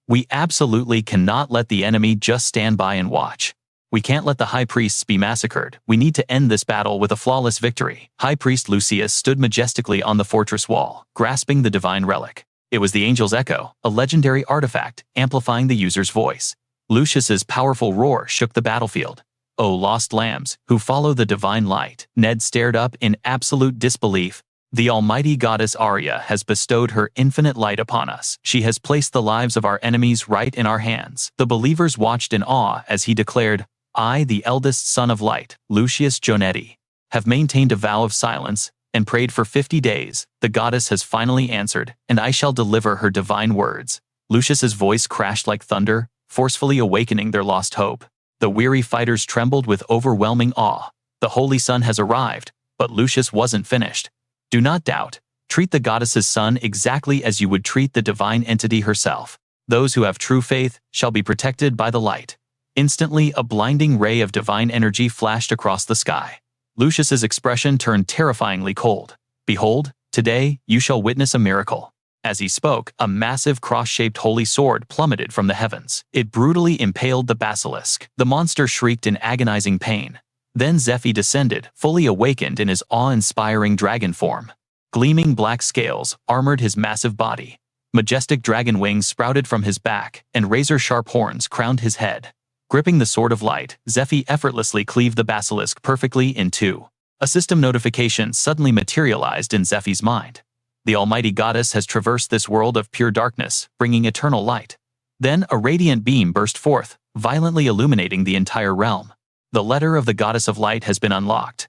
We absolutely cannot let the enemy just stand by and watch. We can't let the high priests be massacred. We need to end this battle with a flawless victory. High Priest Lucius stood majestically on the fortress wall, grasping the divine relic. It was the Angel's Echo, a legendary artifact, amplifying the user's voice. Lucius's powerful roar shook the battlefield. O lost lambs, who follow the divine light, Ned stared up in absolute disbelief. The almighty goddess Arya has bestowed her infinite light upon us. She has placed the lives of our enemies right in our hands. The believers watched in awe as he declared, I, the eldest son of light, Lucius Jonetti, have maintained a vow of silence and prayed for 50 days. The goddess has finally answered, and I shall deliver her divine words. Lucius's voice crashed like thunder, forcefully awakening their lost hope. The weary fighters trembled with overwhelming awe. The Holy Sun has arrived, but Lucius wasn't finished. Do not doubt. Treat the goddess's son exactly as you would treat the divine entity herself. Those who have true faith shall be protected by the light. Instantly, a blinding ray of divine energy flashed across the sky. Lucius's expression turned terrifyingly cold. Behold, today you shall witness a miracle. As he spoke, a massive cross-shaped holy sword plummeted from the heavens. It brutally impaled the basilisk. The monster shrieked in agonizing pain. Then Zephyr descended, fully awakened in his awe-inspiring dragon form. Gleaming black scales armored his massive body. Majestic dragon wings sprouted from his back, and razor-sharp horns crowned his head. Gripping the sword of light, Zephyr effortlessly cleaved the basilisk perfectly in two. A system notification suddenly materialized in Zephyr's mind. The almighty goddess has traversed this world of pure darkness, bringing eternal light. Then a radiant beam burst forth, violently illuminating the entire realm. The letter of the goddess of light has been unlocked.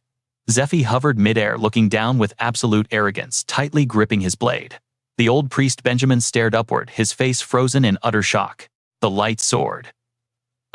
Zephyr hovered midair, looking down with absolute arrogance, tightly gripping his blade. The old priest Benjamin stared upward, his face frozen in utter shock. The light sword.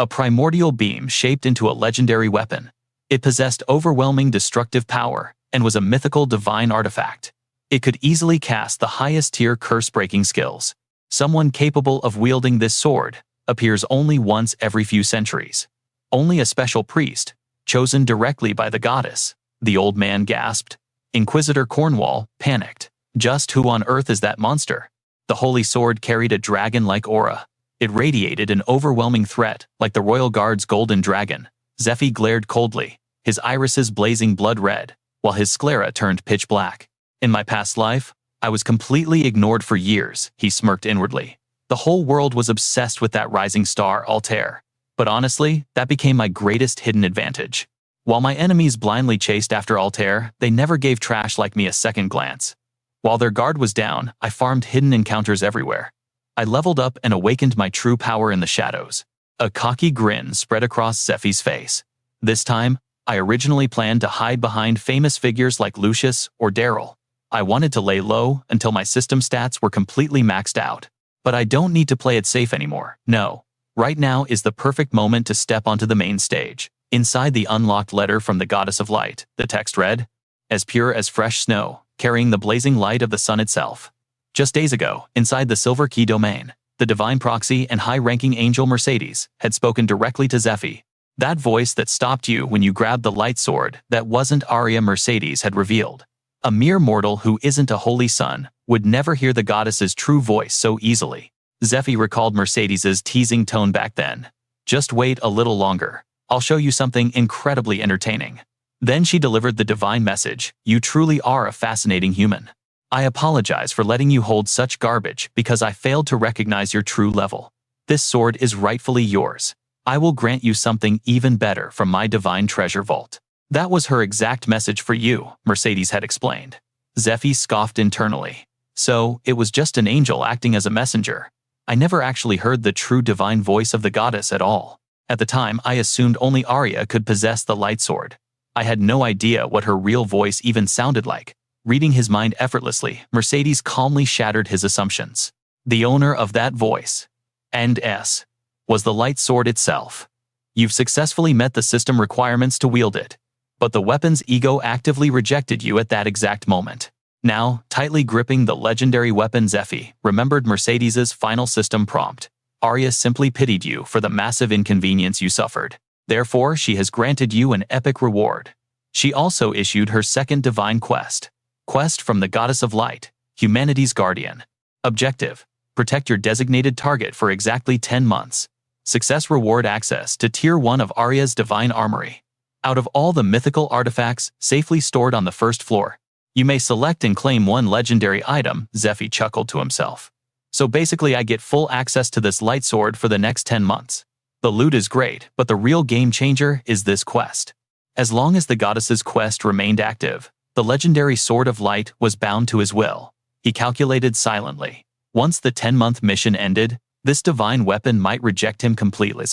A primordial beam shaped into a legendary weapon. It possessed overwhelming destructive power and was a mythical divine artifact. It could easily cast the highest-tier curse-breaking skills. Someone capable of wielding this sword appears only once every few centuries. Only a special priest, chosen directly by the goddess. The old man gasped. Inquisitor Cornwall panicked. Just who on earth is that monster? The holy sword carried a dragon-like aura. It radiated an overwhelming threat, like the royal guard's golden dragon. Zephyr glared coldly, his irises blazing blood red, while his sclera turned pitch black. In my past life, I was completely ignored for years, he smirked inwardly. The whole world was obsessed with that rising star, Altair. But honestly, that became my greatest hidden advantage. While my enemies blindly chased after Altair, they never gave trash like me a second glance. While their guard was down, I farmed hidden encounters everywhere. I leveled up and awakened my true power in the shadows. A cocky grin spread across Zephyr's face. This time, I originally planned to hide behind famous figures like Lucius or Daryl. I wanted to lay low until my system stats were completely maxed out. But I don't need to play it safe anymore. No. Right now is the perfect moment to step onto the main stage. Inside the unlocked letter from the Goddess of Light, the text read, "As pure as fresh snow, carrying the blazing light of the sun itself." Just days ago, inside the Silver Key domain, the divine proxy and high-ranking angel Mercedes had spoken directly to Zephyr. That voice that stopped you when you grabbed the light sword that wasn't Arya Mercedes had revealed. A mere mortal who isn't a holy son would never hear the goddess's true voice so easily. Zephyr recalled Mercedes's teasing tone back then. "Just wait a little longer. I'll show you something incredibly entertaining." Then she delivered the divine message, "You truly are a fascinating human. I apologize for letting you hold such garbage because I failed to recognize your true level. This sword is rightfully yours. I will grant you something even better from my divine treasure vault." That was her exact message for you, Mercedes had explained. Zephyr scoffed internally. So, it was just an angel acting as a messenger. I never actually heard the true divine voice of the goddess at all. At the time, I assumed only Arya could possess the light sword. I had no idea what her real voice even sounded like. Reading his mind effortlessly, Mercedes calmly shattered his assumptions. The owner of that voice, and S, was the light sword itself. You've successfully met the system requirements to wield it. But the weapon's ego actively rejected you at that exact moment. Now, tightly gripping the legendary weapon, Zephyr remembered Mercedes's final system prompt. Arya simply pitied you for the massive inconvenience you suffered. Therefore, she has granted you an epic reward. She also issued her second divine quest. Quest from the Goddess of Light, humanity's guardian. Objective: protect your designated target for exactly 10 months. Success: reward access to Tier 1 of Arya's divine armory. Out of all the mythical artifacts safely stored on the first floor, you may select and claim one legendary item, Zephyr chuckled to himself. So basically I get full access to this light sword for the next 10 months. The loot is great, but the real game changer is this quest. As long as the goddess's quest remained active, the legendary Sword of Light was bound to his will. He calculated silently. Once the 10-month mission ended, this divine weapon might reject him completely.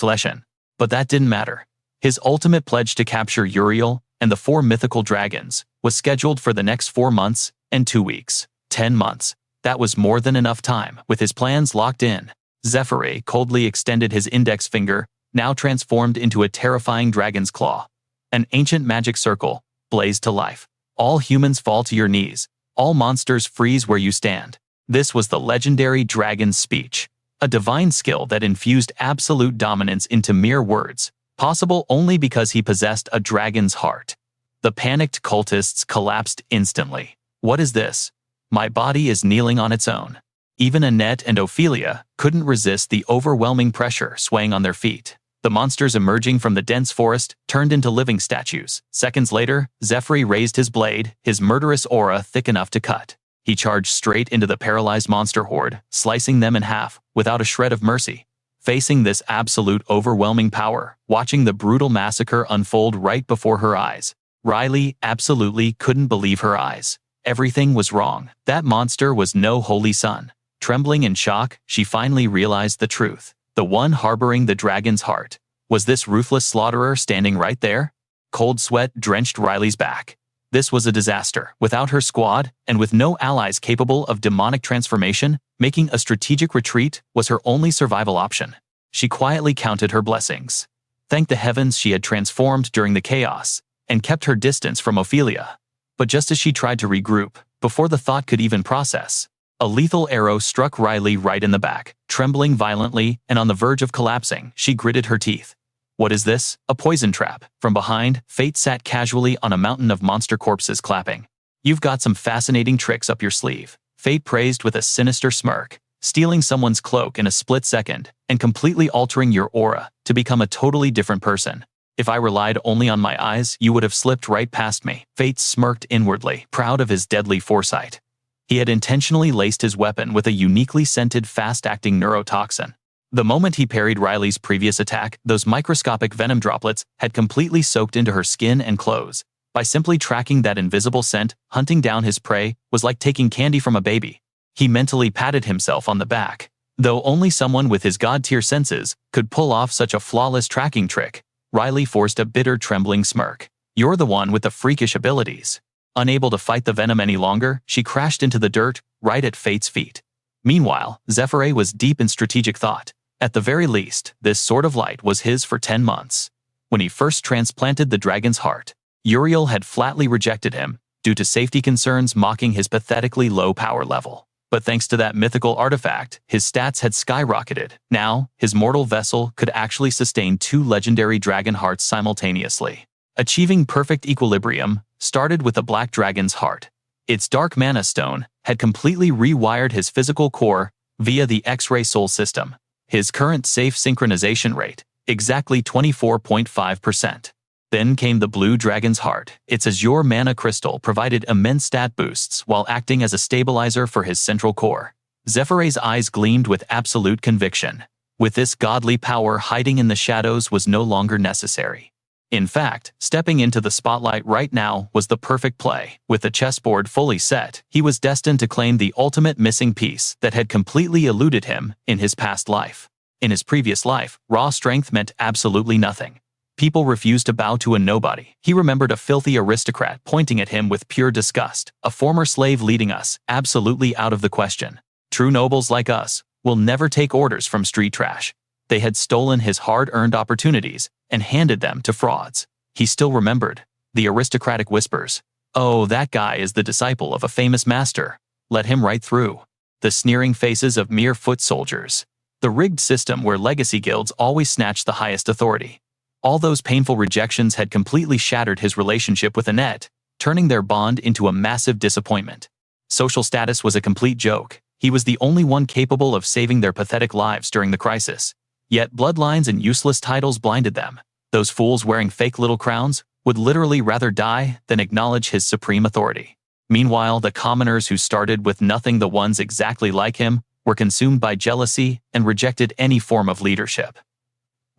But that didn't matter. His ultimate pledge to capture Uriel and the 4 mythical dragons was scheduled for the next 4 months and 2 weeks. 10 months. That was more than enough time. With his plans locked in, Zephyr coldly extended his index finger, now transformed into a terrifying dragon's claw. An ancient magic circle blazed to life. All humans fall to your knees. All monsters freeze where you stand. This was the legendary dragon's speech. A divine skill that infused absolute dominance into mere words, possible only because he possessed a dragon's heart. The panicked cultists collapsed instantly. What is this? My body is kneeling on its own. Even Annette and Ophelia couldn't resist the overwhelming pressure swaying on their feet. The monsters emerging from the dense forest turned into living statues. Seconds later, Zephyr raised his blade, his murderous aura thick enough to cut. He charged straight into the paralyzed monster horde, slicing them in half, without a shred of mercy. Facing this absolute overwhelming power, watching the brutal massacre unfold right before her eyes, Riley absolutely couldn't believe her eyes. Everything was wrong. That monster was no holy son. Trembling in shock, she finally realized the truth. The one harboring the dragon's heart. Was this ruthless slaughterer standing right there? Cold sweat drenched Riley's back. This was a disaster. Without her squad, and with no allies capable of demonic transformation, making a strategic retreat was her only survival option. She quietly counted her blessings. Thank the heavens she had transformed during the chaos, and kept her distance from Ophelia. But just as she tried to regroup, before the thought could even process, a lethal arrow struck Riley right in the back. Trembling violently and on the verge of collapsing, she gritted her teeth. What is this? A poison trap. From behind, Fate sat casually on a mountain of monster corpses clapping. You've got some fascinating tricks up your sleeve, Fate praised with a sinister smirk, stealing someone's cloak in a split second and completely altering your aura to become a totally different person. If I relied only on my eyes, you would have slipped right past me. Fate smirked inwardly, proud of his deadly foresight. He had intentionally laced his weapon with a uniquely scented fast-acting neurotoxin. The moment he parried Riley's previous attack, those microscopic venom droplets had completely soaked into her skin and clothes. By simply tracking that invisible scent, hunting down his prey was like taking candy from a baby. He mentally patted himself on the back. Though only someone with his god-tier senses could pull off such a flawless tracking trick, Riley forced a bitter, trembling smirk. You're the one with the freakish abilities. Unable to fight the venom any longer, she crashed into the dirt, right at Fate's feet. Meanwhile, Zephyr was deep in strategic thought. At the very least, this sort of light was his for 10 months. When he first transplanted the dragon's heart, Uriel had flatly rejected him, due to safety concerns mocking his pathetically low power level. But thanks to that mythical artifact, his stats had skyrocketed. Now, his mortal vessel could actually sustain 2 legendary dragon hearts simultaneously. Achieving perfect equilibrium started with the Black Dragon's heart. Its dark mana stone had completely rewired his physical core via the X-ray soul system. His current safe synchronization rate, exactly 24.5%. Then came the Blue Dragon's heart. Its azure mana crystal provided immense stat boosts while acting as a stabilizer for his central core. Zephyr's eyes gleamed with absolute conviction. With this godly power, hiding in the shadows was no longer necessary. In fact, stepping into the spotlight right now was the perfect play. With the chessboard fully set, he was destined to claim the ultimate missing piece that had completely eluded him in his past life. In his previous life, raw strength meant absolutely nothing. People refused to bow to a nobody. He remembered a filthy aristocrat pointing at him with pure disgust. A former slave leading us, absolutely out of the question. True nobles like us will never take orders from street trash. They had stolen his hard-earned opportunities and handed them to frauds. He still remembered the aristocratic whispers. "Oh, that guy is the disciple of a famous master. Let him right through." The sneering faces of mere foot soldiers. The rigged system where legacy guilds always snatched the highest authority. All those painful rejections had completely shattered his relationship with Annette, turning their bond into a massive disappointment. Social status was a complete joke. He was the only one capable of saving their pathetic lives during the crisis. Yet bloodlines and useless titles blinded them. Those fools wearing fake little crowns would literally rather die than acknowledge his supreme authority. Meanwhile, the commoners who started with nothing, the ones exactly like him, were consumed by jealousy and rejected any form of leadership.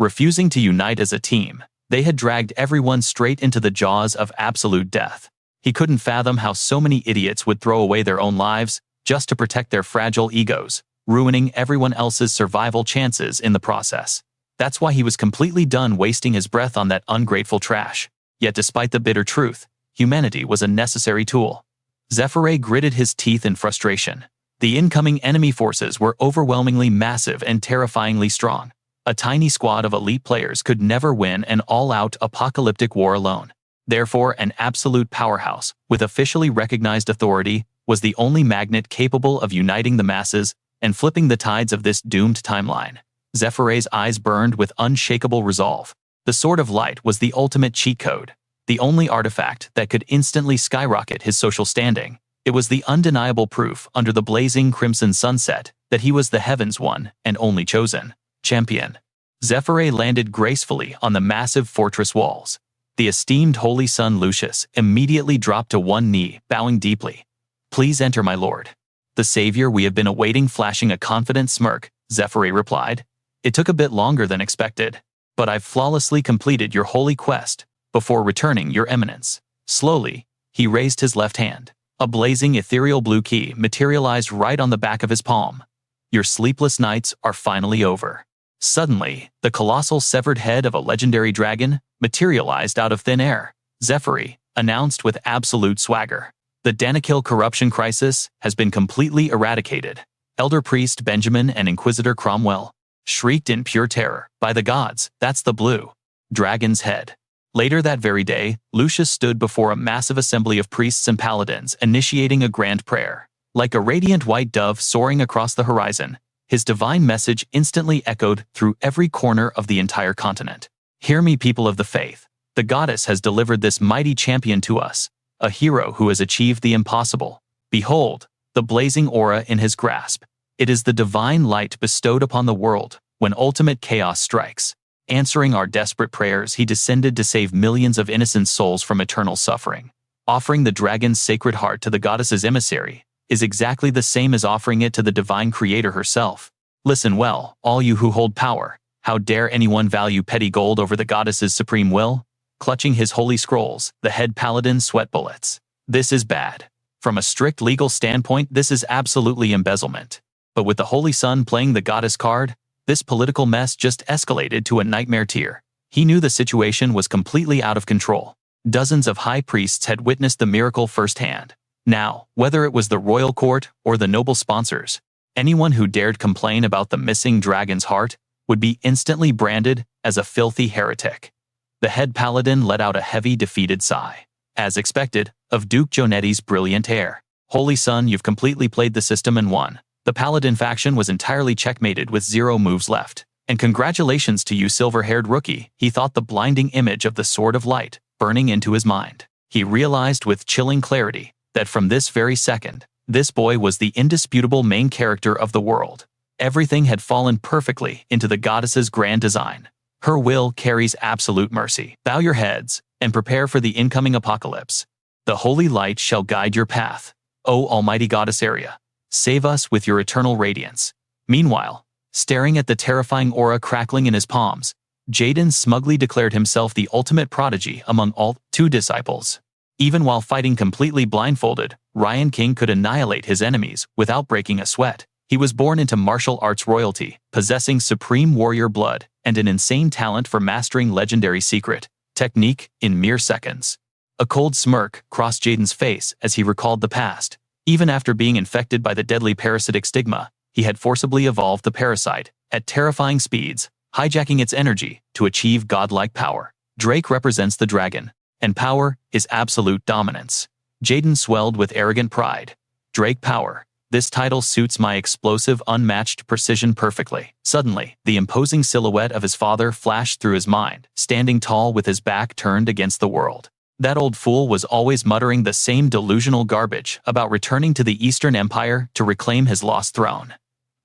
Refusing to unite as a team, they had dragged everyone straight into the jaws of absolute death. He couldn't fathom how so many idiots would throw away their own lives just to protect their fragile egos, ruining everyone else's survival chances in the process. That's why he was completely done wasting his breath on that ungrateful trash. Yet despite the bitter truth, humanity was a necessary tool. Zephyr gritted his teeth in frustration. The incoming enemy forces were overwhelmingly massive and terrifyingly strong. A tiny squad of elite players could never win an all-out apocalyptic war alone. Therefore, an absolute powerhouse, with officially recognized authority, was the only magnet capable of uniting the masses and flipping the tides of this doomed timeline. Zephyr's eyes burned with unshakable resolve. The Sword of Light was the ultimate cheat code, the only artifact that could instantly skyrocket his social standing. It was the undeniable proof under the blazing crimson sunset that he was the heaven's one and only chosen champion. Zephyr landed gracefully on the massive fortress walls. The esteemed holy son Lucius immediately dropped to one knee, bowing deeply. "Please enter, my lord." "The savior we have been awaiting," flashing a confident smirk, Zephyr replied. "It took a bit longer than expected, but I've flawlessly completed your holy quest before returning, your eminence." Slowly, he raised his left hand. A blazing ethereal blue key materialized right on the back of his palm. "Your sleepless nights are finally over." Suddenly, the colossal severed head of a legendary dragon materialized out of thin air. Zephyr announced with absolute swagger. "The Danakil corruption crisis has been completely eradicated." Elder Priest Benjamin and Inquisitor Cromwell shrieked in pure terror. "By the gods, that's the blue dragon's head." Later that very day, Lucius stood before a massive assembly of priests and paladins, initiating a grand prayer. Like a radiant white dove soaring across the horizon, his divine message instantly echoed through every corner of the entire continent. "Hear me, people of the faith. The goddess has delivered this mighty champion to us, a hero who has achieved the impossible. Behold, the blazing aura in his grasp. It is the divine light bestowed upon the world when ultimate chaos strikes. Answering our desperate prayers, he descended to save millions of innocent souls from eternal suffering. Offering the dragon's sacred heart to the goddess's emissary is exactly the same as offering it to the divine creator herself. Listen well, all you who hold power. How dare anyone value petty gold over the goddess's supreme will?" Clutching his holy scrolls, the head paladin sweat bullets. "This is bad. From a strict legal standpoint, this is absolutely embezzlement. But with the Holy Sun playing the goddess card, this political mess just escalated to a nightmare tier." He knew the situation was completely out of control. Dozens of high priests had witnessed the miracle firsthand. Now, whether it was the royal court or the noble sponsors, anyone who dared complain about the missing dragon's heart would be instantly branded as a filthy heretic. The head paladin let out a heavy, defeated sigh. As expected, of Duke Jonetti's brilliant heir. Holy son, you've completely played the system and won. The paladin faction was entirely checkmated with 0 moves left. And congratulations to you, silver-haired rookie, he thought, the blinding image of the Sword of Light burning into his mind. He realized with chilling clarity that from this very second, this boy was the indisputable main character of the world. Everything had fallen perfectly into the goddess's grand design. Her will carries absolute mercy. Bow your heads and prepare for the incoming apocalypse. The holy light shall guide your path. O almighty goddess Aria, save us with your eternal radiance. Meanwhile, staring at the terrifying aura crackling in his palms, Jaden smugly declared himself the ultimate prodigy among all 2 disciples. Even while fighting completely blindfolded, Ryan King could annihilate his enemies without breaking a sweat. He was born into martial arts royalty, possessing supreme warrior blood and an insane talent for mastering legendary secret technique in mere seconds. A cold smirk crossed Jaden's face as he recalled the past. Even after being infected by the deadly parasitic stigma, he had forcibly evolved the parasite at terrifying speeds, hijacking its energy to achieve godlike power. Drake represents the dragon, and power is absolute dominance. Jaden swelled with arrogant pride. Drake Power. This title suits my explosive, unmatched precision perfectly. Suddenly, the imposing silhouette of his father flashed through his mind, standing tall with his back turned against the world. That old fool was always muttering the same delusional garbage about returning to the Eastern Empire to reclaim his lost throne.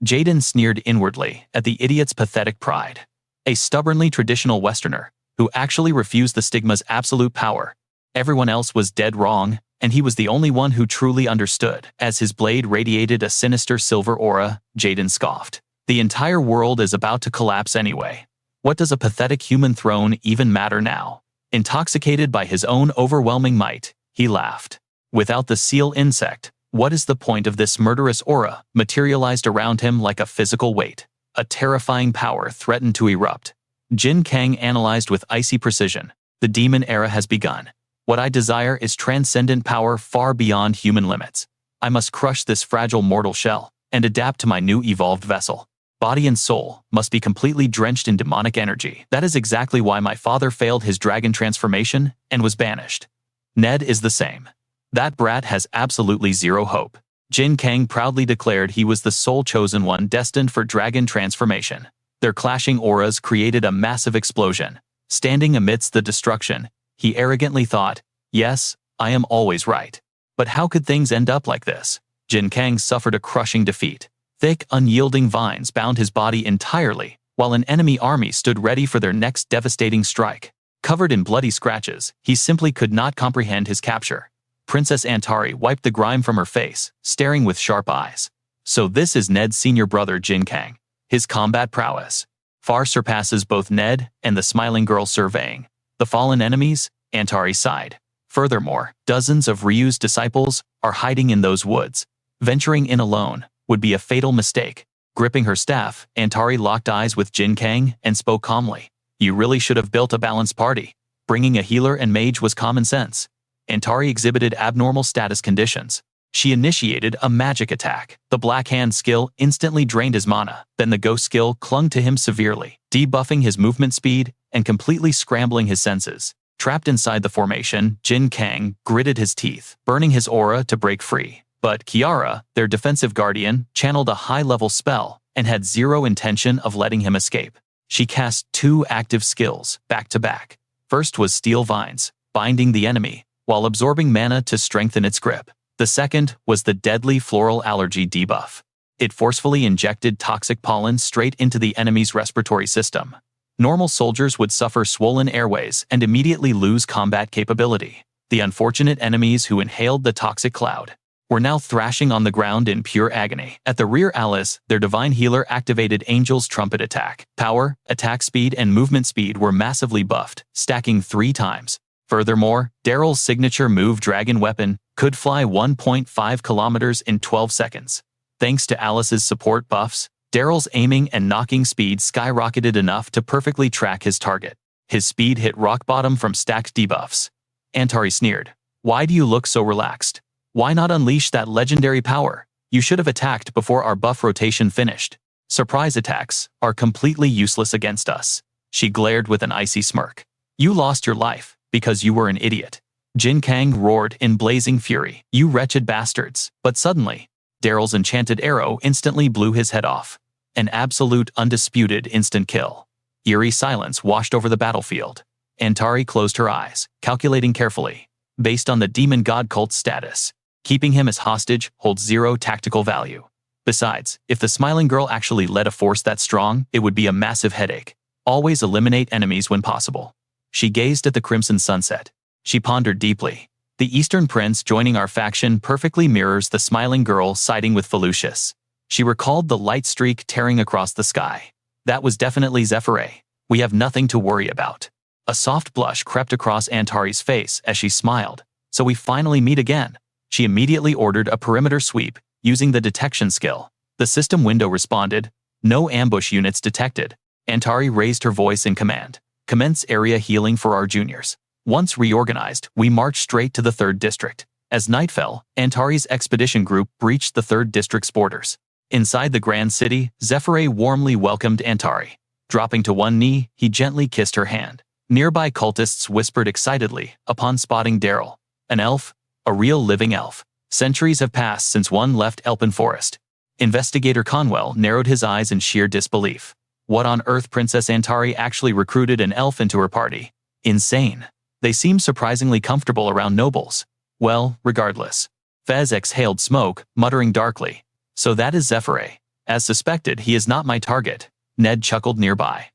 Jaden sneered inwardly at the idiot's pathetic pride. A stubbornly traditional Westerner, who actually refused the stigma's absolute power. Everyone else was dead wrong, and he was the only one who truly understood. As his blade radiated a sinister silver aura, Jaden scoffed. The entire world is about to collapse anyway. What does a pathetic human throne even matter now? Intoxicated by his own overwhelming might, he laughed. Without the seal insect, what is the point of this murderous aura materialized around him like a physical weight? A terrifying power threatened to erupt. Jin Kang analyzed with icy precision. The demon era has begun. What I desire is transcendent power far beyond human limits. I must crush this fragile mortal shell and adapt to my new evolved vessel. Body and soul must be completely drenched in demonic energy. That is exactly why my father failed his dragon transformation and was banished. Ned is the same. That brat has absolutely zero hope. Jin Kang proudly declared he was the sole chosen one destined for dragon transformation. Their clashing auras created a massive explosion. Standing amidst the destruction, he arrogantly thought, yes, I am always right. But how could things end up like this? Jin Kang suffered a crushing defeat. Thick, unyielding vines bound his body entirely, while an enemy army stood ready for their next devastating strike. Covered in bloody scratches, he simply could not comprehend his capture. Princess Antari wiped the grime from her face, staring with sharp eyes. So this is Ned's senior brother Jin Kang. His combat prowess far surpasses both Ned and the smiling girl surveying the fallen enemies. Antari sighed. Furthermore, dozens of Ryu's disciples are hiding in those woods. Venturing in alone would be a fatal mistake. Gripping her staff, Antari locked eyes with Jin Kang and spoke calmly. You really should have built a balanced party. Bringing a healer and mage was common sense. Antari exhibited abnormal status conditions. She initiated a magic attack. The Black Hand skill instantly drained his mana. Then the Ghost skill clung to him severely, debuffing his movement speed and completely scrambling his senses. Trapped inside the formation, Jin Kang gritted his teeth, burning his aura to break free. But Kiara, their defensive guardian, channeled a high-level spell and had zero intention of letting him escape. She cast 2 active skills, back-to-back. First was Steel Vines, binding the enemy, while absorbing mana to strengthen its grip. The second was the deadly Floral Allergy debuff. It forcefully injected toxic pollen straight into the enemy's respiratory system. Normal soldiers would suffer swollen airways and immediately lose combat capability. The unfortunate enemies who inhaled the toxic cloud were now thrashing on the ground in pure agony. At the rear Alice, their divine healer activated Angel's Trumpet attack. Power, attack speed, and movement speed were massively buffed, stacking 3 times. Furthermore, Daryl's signature move Dragon Weapon could fly 1.5 kilometers in 12 seconds. Thanks to Alice's support buffs, Daryl's aiming and knocking speed skyrocketed enough to perfectly track his target. His speed hit rock bottom from stacked debuffs. Antari sneered. Why do you look so relaxed? Why not unleash that legendary power? You should have attacked before our buff rotation finished. Surprise attacks are completely useless against us. She glared with an icy smirk. You lost your life because you were an idiot. Jin Kang roared in blazing fury. You wretched bastards. But suddenly, Daryl's enchanted arrow instantly blew his head off. An absolute undisputed instant kill. Eerie silence washed over the battlefield. Antari closed her eyes, calculating carefully. Based on the demon god cult's status, keeping him as hostage holds 0 tactical value. Besides, if the smiling girl actually led a force that strong, it would be a massive headache. Always eliminate enemies when possible. She gazed at the crimson sunset. She pondered deeply. The Eastern Prince joining our faction perfectly mirrors the smiling girl siding with Felucius. She recalled the light streak tearing across the sky. That was definitely Zephyr. We have nothing to worry about. A soft blush crept across Antari's face as she smiled. So we finally meet again. She immediately ordered a perimeter sweep, using the detection skill. The system window responded. No ambush units detected. Antari raised her voice in command. Commence area healing for our juniors. Once reorganized, we marched straight to the 3rd District. As night fell, Antari's expedition group breached the 3rd District's borders. Inside the Grand City, Zephyr warmly welcomed Antari. Dropping to one knee, he gently kissed her hand. Nearby cultists whispered excitedly upon spotting Daryl. An elf? A real living elf. Centuries have passed since one left Elpin Forest. Investigator Conwell narrowed his eyes in sheer disbelief. What on earth? Princess Antari actually recruited an elf into her party. Insane. They seem surprisingly comfortable around nobles. Well, regardless. Fez exhaled smoke, muttering darkly. So that is Zephyr. As suspected, he is not my target. Ned chuckled nearby.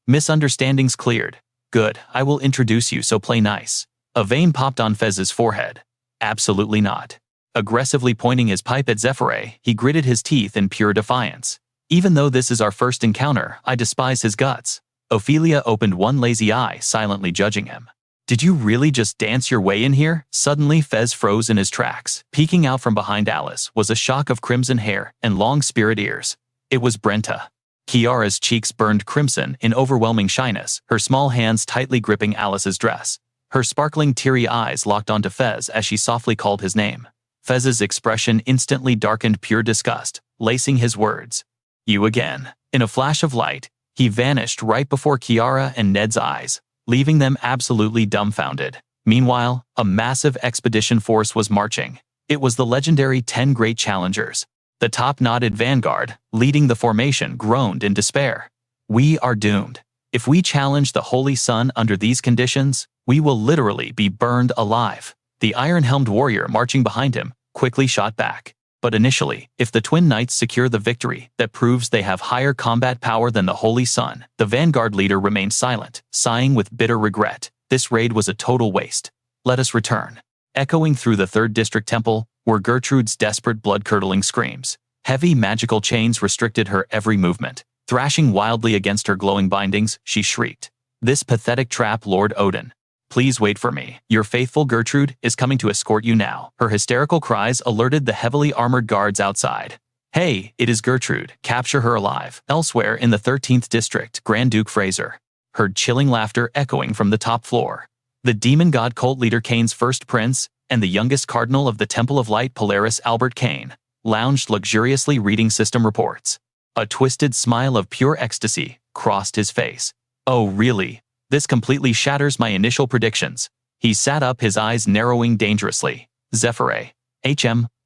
Misunderstandings cleared. Good, I will introduce you, so play nice. A vein popped on Fez's forehead. Absolutely not. Aggressively pointing his pipe at Zephyr, he gritted his teeth in pure defiance. Even though this is our first encounter, I despise his guts. Ophelia opened one lazy eye, silently judging him. Did you really just dance your way in here? Suddenly Fez froze in his tracks. Peeking out from behind Alice was a shock of crimson hair and long spirit ears. It was Brenta. Kiara's cheeks burned crimson in overwhelming shyness, her small hands tightly gripping Alice's dress. Her sparkling teary eyes locked onto Fez as she softly called his name. Fez's expression instantly darkened pure disgust, lacing his words. You again. In a flash of light, he vanished right before Kiara and Ned's eyes, leaving them absolutely dumbfounded. Meanwhile, a massive expedition force was marching. It was the legendary 10 Great Challengers. The top-knotted vanguard, leading the formation, groaned in despair. We are doomed. If we challenge the Holy Sun under these conditions, we will literally be burned alive. The iron-helmed warrior marching behind him quickly shot back. But initially, if the Twin Knights secure the victory that proves they have higher combat power than the Holy Sun, the vanguard leader remained silent, sighing with bitter regret. This raid was a total waste. Let us return. Echoing through the 3rd District Temple were Gertrude's desperate blood-curdling screams. Heavy magical chains restricted her every movement. Thrashing wildly against her glowing bindings, she shrieked. This pathetic trap, Lord Odin. Please wait for me. Your faithful Gertrude is coming to escort you now. Her hysterical cries alerted the heavily armored guards outside. Hey, it is Gertrude. Capture her alive. Elsewhere in the 13th District, Grand Duke Fraser heard chilling laughter echoing from the top floor. The demon god cult leader Kane's first prince and the youngest cardinal of the Temple of Light, Polaris Albert Kane, lounged luxuriously reading system reports. A twisted smile of pure ecstasy crossed his face. Oh, really? This completely shatters my initial predictions. He sat up, his eyes narrowing dangerously. Zephyr.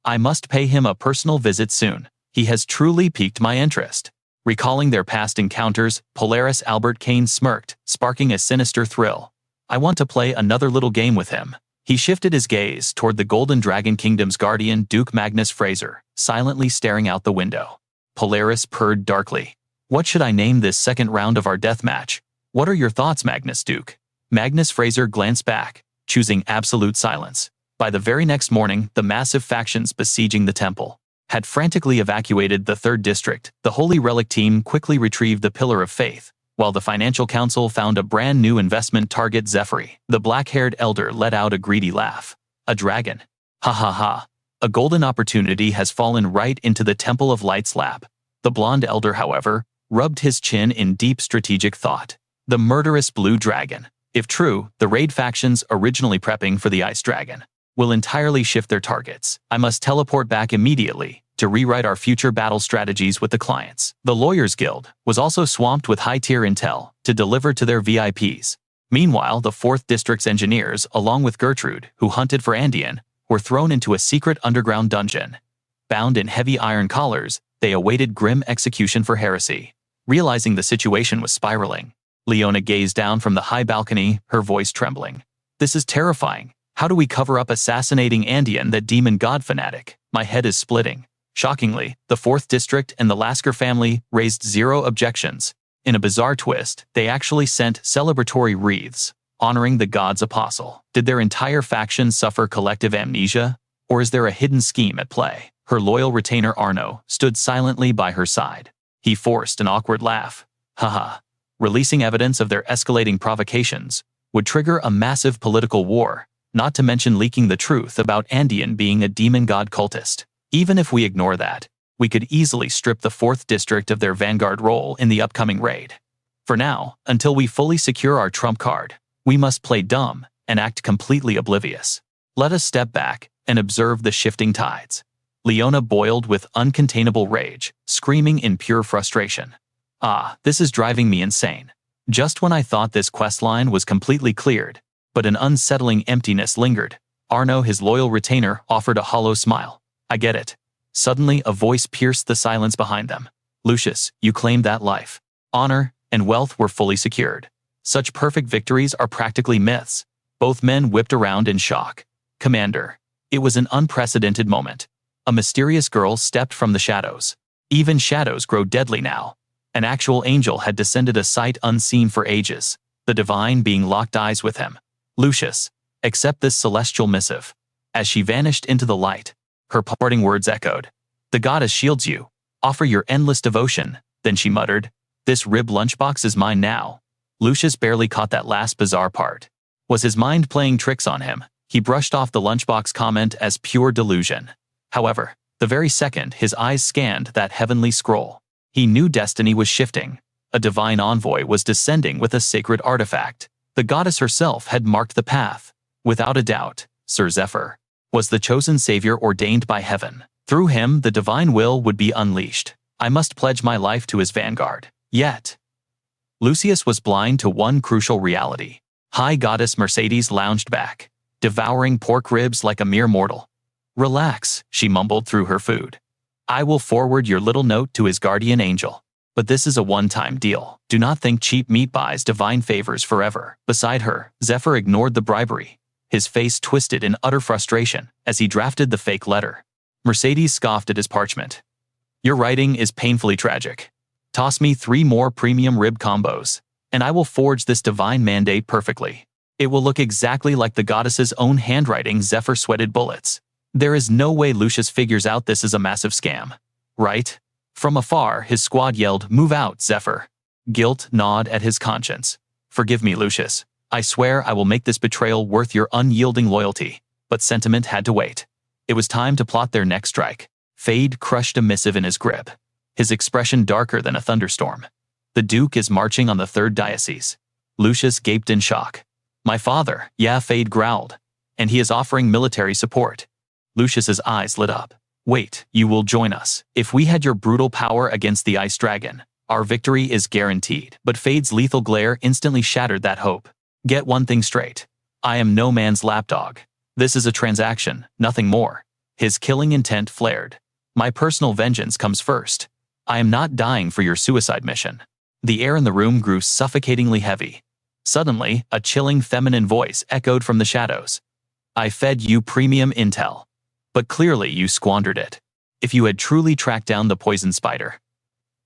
I must pay him a personal visit soon. He has truly piqued my interest. Recalling their past encounters, Polaris Albert Kane smirked, sparking a sinister thrill. I want to play another little game with him. He shifted his gaze toward the Golden Dragon Kingdom's guardian, Duke Magnus Fraser, silently staring out the window. Polaris purred darkly. What should I name this second round of our deathmatch? What are your thoughts, Magnus Duke? Magnus Fraser glanced back, choosing absolute silence. By the very next morning, the massive factions besieging the temple had frantically evacuated the 3rd District. The Holy Relic team quickly retrieved the Pillar of Faith, while the Financial Council found a brand new investment target, Zephyr. The black-haired elder let out a greedy laugh. A dragon. Ha ha ha. A golden opportunity has fallen right into the Temple of Light's lap. The blonde elder, however, rubbed his chin in deep strategic thought. The murderous blue dragon. If true, the raid factions originally prepping for the Ice Dragon will entirely shift their targets. I must teleport back immediately to rewrite our future battle strategies with the clients. The Lawyers Guild was also swamped with high-tier intel to deliver to their VIPs. Meanwhile, the 4th District's engineers, along with Gertrude, who hunted for Andean, were thrown into a secret underground dungeon. Bound in heavy iron collars, they awaited grim execution for heresy. Realizing the situation was spiraling, Leona gazed down from the high balcony, her voice trembling. This is terrifying. How do we cover up assassinating Andean, that demon god fanatic? My head is splitting. Shockingly, the 4th District and the Lasker family raised zero objections. In a bizarre twist, they actually sent celebratory wreaths, honoring the god's apostle. Did their entire faction suffer collective amnesia? Or is there a hidden scheme at play? Her loyal retainer Arno stood silently by her side. He forced an awkward laugh. Haha. Releasing evidence of their escalating provocations would trigger a massive political war, not to mention leaking the truth about Andean being a demon god cultist. Even if we ignore that, we could easily strip the 4th District of their vanguard role in the upcoming raid. For now, until we fully secure our trump card, we must play dumb and act completely oblivious. Let us step back and observe the shifting tides. Leona boiled with uncontainable rage, screaming in pure frustration. Ah, this is driving me insane. Just when I thought this questline was completely cleared, but an unsettling emptiness lingered, Arno, his loyal retainer, offered a hollow smile. I get it. Suddenly, a voice pierced the silence behind them. Lucius, you claimed that life, honor, and wealth were fully secured. Such perfect victories are practically myths. Both men whipped around in shock. Commander. It was an unprecedented moment. A mysterious girl stepped from the shadows. Even shadows grow deadly now. An actual angel had descended, a sight unseen for ages, the divine being locked eyes with him. Lucius, accept this celestial missive. As she vanished into the light, her parting words echoed. The goddess shields you. Offer your endless devotion. Then she muttered, this rib lunchbox is mine now. Lucius barely caught that last bizarre part. Was his mind playing tricks on him? He brushed off the lunchbox comment as pure delusion. However, the very second his eyes scanned that heavenly scroll, he knew destiny was shifting. A divine envoy was descending with a sacred artifact. The goddess herself had marked the path. Without a doubt, Sir Zephyr was the chosen savior ordained by heaven. Through him, the divine will would be unleashed. I must pledge my life to his vanguard. Yet, Lucius was blind to one crucial reality. High Goddess Mercedes lounged back, devouring pork ribs like a mere mortal. Relax, she mumbled through her food. I will forward your little note to his guardian angel. But this is a one-time deal. Do not think cheap meat buys divine favors forever. Beside her, Zephyr ignored the bribery. His face twisted in utter frustration as he drafted the fake letter. Mercedes scoffed at his parchment. Your writing is painfully tragic. Toss me 3 more premium rib combos, and I will forge this divine mandate perfectly. It will look exactly like the goddess's own handwriting. Zephyr sweated bullets. There is no way Lucius figures out this is a massive scam. Right? From afar, his squad yelled, "Move out, Zephyr." Guilt gnawed at his conscience. Forgive me, Lucius. I swear I will make this betrayal worth your unyielding loyalty. But sentiment had to wait. It was time to plot their next strike. Fade crushed a missive in his grip, his expression darker than a thunderstorm. The Duke is marching on the 3rd diocese. Lucius gaped in shock. My father, yeah, Fade growled. And he is offering military support. Lucius's eyes lit up. Wait, you will join us. If we had your brutal power against the Ice Dragon, our victory is guaranteed. But Fade's lethal glare instantly shattered that hope. Get one thing straight. I am no man's lapdog. This is a transaction, nothing more. His killing intent flared. My personal vengeance comes first. I am not dying for your suicide mission. The air in the room grew suffocatingly heavy. Suddenly, a chilling feminine voice echoed from the shadows. I fed you premium intel. But clearly you squandered it. If you had truly tracked down the poison spider,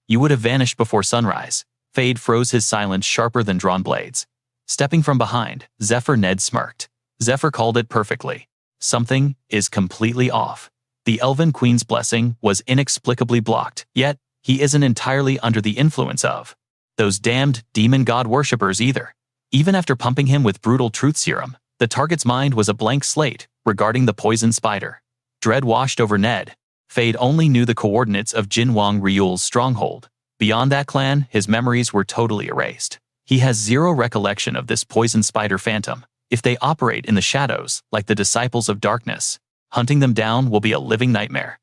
you would have vanished before sunrise. Fade froze, his silence sharper than drawn blades. Stepping from behind, Zephyr Ned smirked. Zephyr called it perfectly. Something is completely off. The Elven Queen's blessing was inexplicably blocked, yet he isn't entirely under the influence of those damned demon god worshippers either. Even after pumping him with brutal truth serum, the target's mind was a blank slate regarding the poison spider. Dread washed over Ned. Fade only knew the coordinates of Jinwang Ryul's stronghold. Beyond that clan, his memories were totally erased. He has zero recollection of this poison spider phantom. If they operate in the shadows, like the disciples of darkness, hunting them down will be a living nightmare.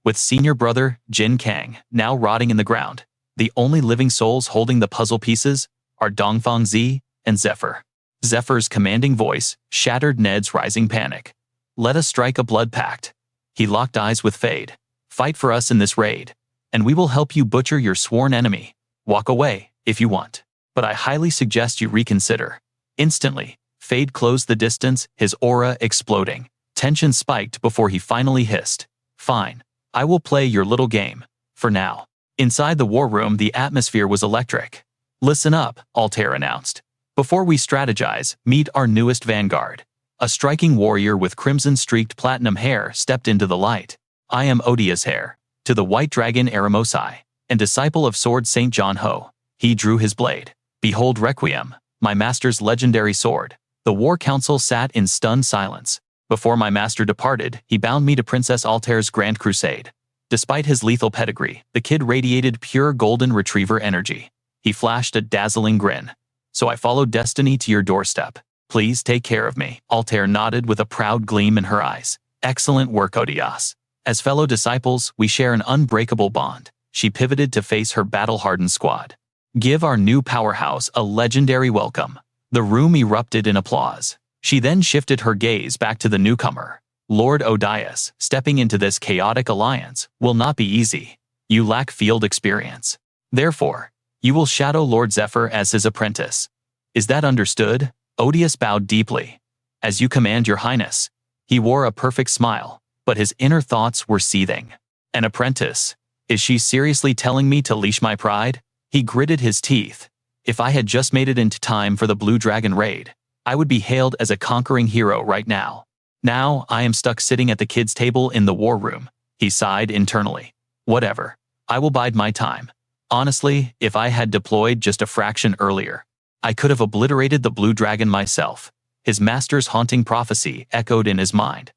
With senior brother, Jin Kang, now rotting in the ground, the only living souls holding the puzzle pieces are Dongfang Zi and Zephyr. Zephyr's commanding voice shattered Ned's rising panic. Let us strike a blood pact. He locked eyes with Fade. Fight for us in this raid, and we will help you butcher your sworn enemy. Walk away, if you want. But I highly suggest you reconsider. Instantly, Fade closed the distance, his aura exploding. Tension spiked before he finally hissed. Fine, I will play your little game. For now. Inside the war room, the atmosphere was electric. Listen up, Altair announced. Before we strategize, meet our newest vanguard. A striking warrior with crimson-streaked platinum hair stepped into the light. I am Odia's hair. To the white dragon Aramosai, and disciple of sword St. John Ho. He drew his blade. Behold Requiem, my master's legendary sword. The war council sat in stunned silence. Before my master departed, he bound me to Princess Altair's grand crusade. Despite his lethal pedigree, the kid radiated pure golden retriever energy. He flashed a dazzling grin. So I followed destiny to your doorstep. Please take care of me. Altair nodded with a proud gleam in her eyes. Excellent work, Odias. As fellow disciples, we share an unbreakable bond. She pivoted to face her battle-hardened squad. Give our new powerhouse a legendary welcome. The room erupted in applause. She then shifted her gaze back to the newcomer. Lord Odias, stepping into this chaotic alliance will not be easy. You lack field experience. Therefore, you will shadow Lord Zephyr as his apprentice. Is that understood? Odias bowed deeply. As you command, your highness. He wore a perfect smile, but his inner thoughts were seething. An apprentice? Is she seriously telling me to leash my pride? He gritted his teeth. If I had just made it into time for the Blue Dragon raid, I would be hailed as a conquering hero right now. Now, I am stuck sitting at the kids' table in the war room. He sighed internally. Whatever. I will bide my time. Honestly, if I had deployed just a fraction earlier, I could have obliterated the Blue Dragon myself. His master's haunting prophecy echoed in his mind.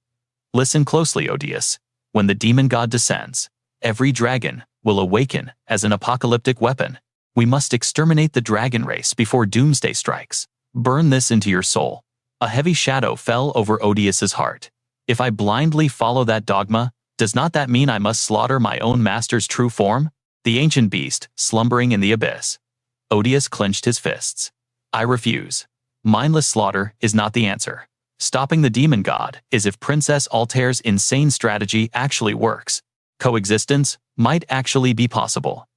Listen closely, Odias. When the demon god descends, every dragon will awaken as an apocalyptic weapon. We must exterminate the dragon race before doomsday strikes. Burn this into your soul. A heavy shadow fell over Odias's heart. If I blindly follow that dogma, does not that mean I must slaughter my own master's true form? The ancient beast, slumbering in the abyss. Odias clenched his fists. I refuse. Mindless slaughter is not the answer. Stopping the demon god is if Princess Altair's insane strategy actually works. Coexistence might actually be possible.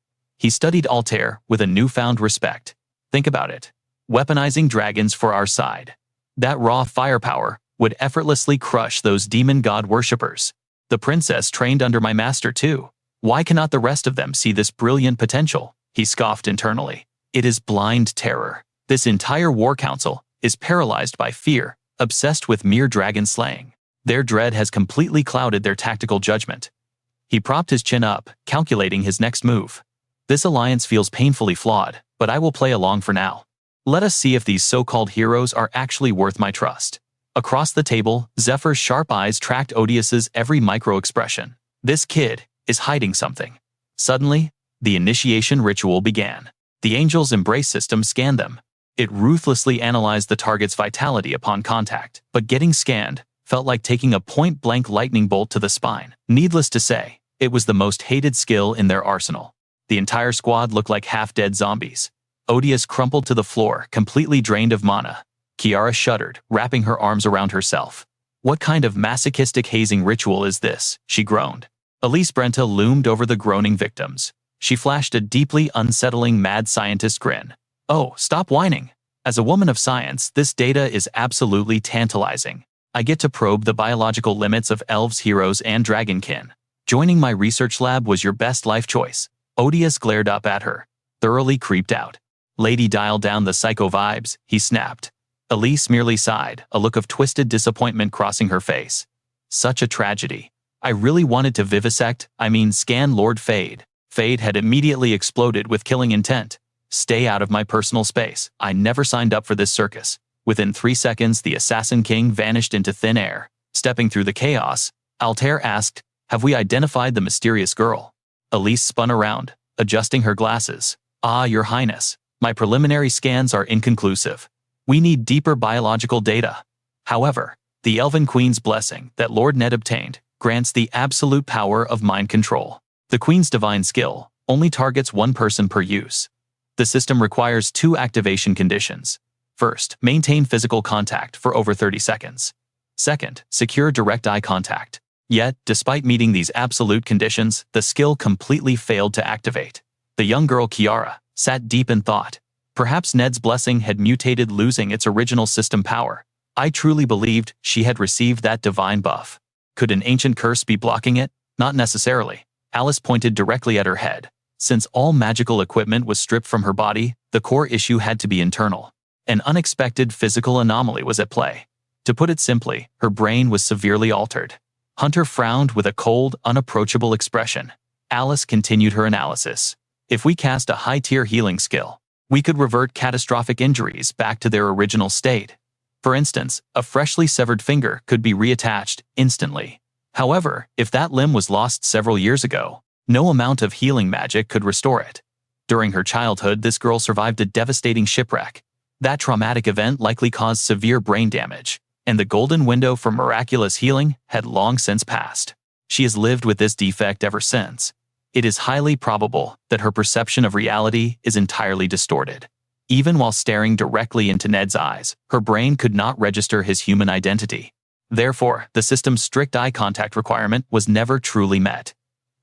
He studied Altair with a newfound respect. Think about it. Weaponizing dragons for our side. That raw firepower would effortlessly crush those demon god worshippers. The princess trained under my master too. Why cannot the rest of them see this brilliant potential? He scoffed internally. It is blind terror. This entire war council is paralyzed by fear, obsessed with mere dragon slaying. Their dread has completely clouded their tactical judgment. He propped his chin up, calculating his next move. This alliance feels painfully flawed, but I will play along for now. Let us see if these so-called heroes are actually worth my trust. Across the table, Zephyr's sharp eyes tracked Odias's every micro-expression. This kid is hiding something. Suddenly, the initiation ritual began. The Angel's Embrace system scanned them. It ruthlessly analyzed the target's vitality upon contact, but getting scanned felt like taking a point-blank lightning bolt to the spine. Needless to say, it was the most hated skill in their arsenal. The entire squad looked like half-dead zombies. Odias crumpled to the floor, completely drained of mana. Kiara shuddered, wrapping her arms around herself. What kind of masochistic hazing ritual is this? She groaned. Elise Brenta loomed over the groaning victims. She flashed a deeply unsettling mad scientist grin. Oh, stop whining. As a woman of science, this data is absolutely tantalizing. I get to probe the biological limits of elves, heroes, and dragonkin. Joining my research lab was your best life choice. Odias glared up at her, thoroughly creeped out. Lady, dial down the psycho vibes, he snapped. Elise merely sighed, a look of twisted disappointment crossing her face. Such a tragedy. I really wanted to scan Lord Fade. Fade had immediately exploded with killing intent. Stay out of my personal space. I never signed up for this circus. Within 3 seconds, the Assassin King vanished into thin air. Stepping through the chaos, Altair asked, have we identified the mysterious girl? Elise spun around, adjusting her glasses. Ah, your highness. My preliminary scans are inconclusive. We need deeper biological data. However, the Elven Queen's blessing that Lord Ned obtained grants the absolute power of mind control. The Queen's divine skill only targets one person per use. The system requires 2 activation conditions. First, maintain physical contact for over 30 seconds. Second, secure direct eye contact. Yet, despite meeting these absolute conditions, the skill completely failed to activate. The young girl Kiara sat deep in thought. Perhaps Ned's blessing had mutated, losing its original system power. I truly believed she had received that divine buff. Could an ancient curse be blocking it? Not necessarily. Alice pointed directly at her head. Since all magical equipment was stripped from her body, the core issue had to be internal. An unexpected physical anomaly was at play. To put it simply, her brain was severely altered. Hunter frowned with a cold, unapproachable expression. Alice continued her analysis. If we cast a high-tier healing skill, we could revert catastrophic injuries back to their original state. For instance, a freshly severed finger could be reattached instantly. However, if that limb was lost several years ago, no amount of healing magic could restore it. During her childhood, this girl survived a devastating shipwreck. That traumatic event likely caused severe brain damage, and the golden window for miraculous healing had long since passed. She has lived with this defect ever since. It is highly probable that her perception of reality is entirely distorted. Even while staring directly into Ned's eyes, her brain could not register his human identity. Therefore, the system's strict eye contact requirement was never truly met.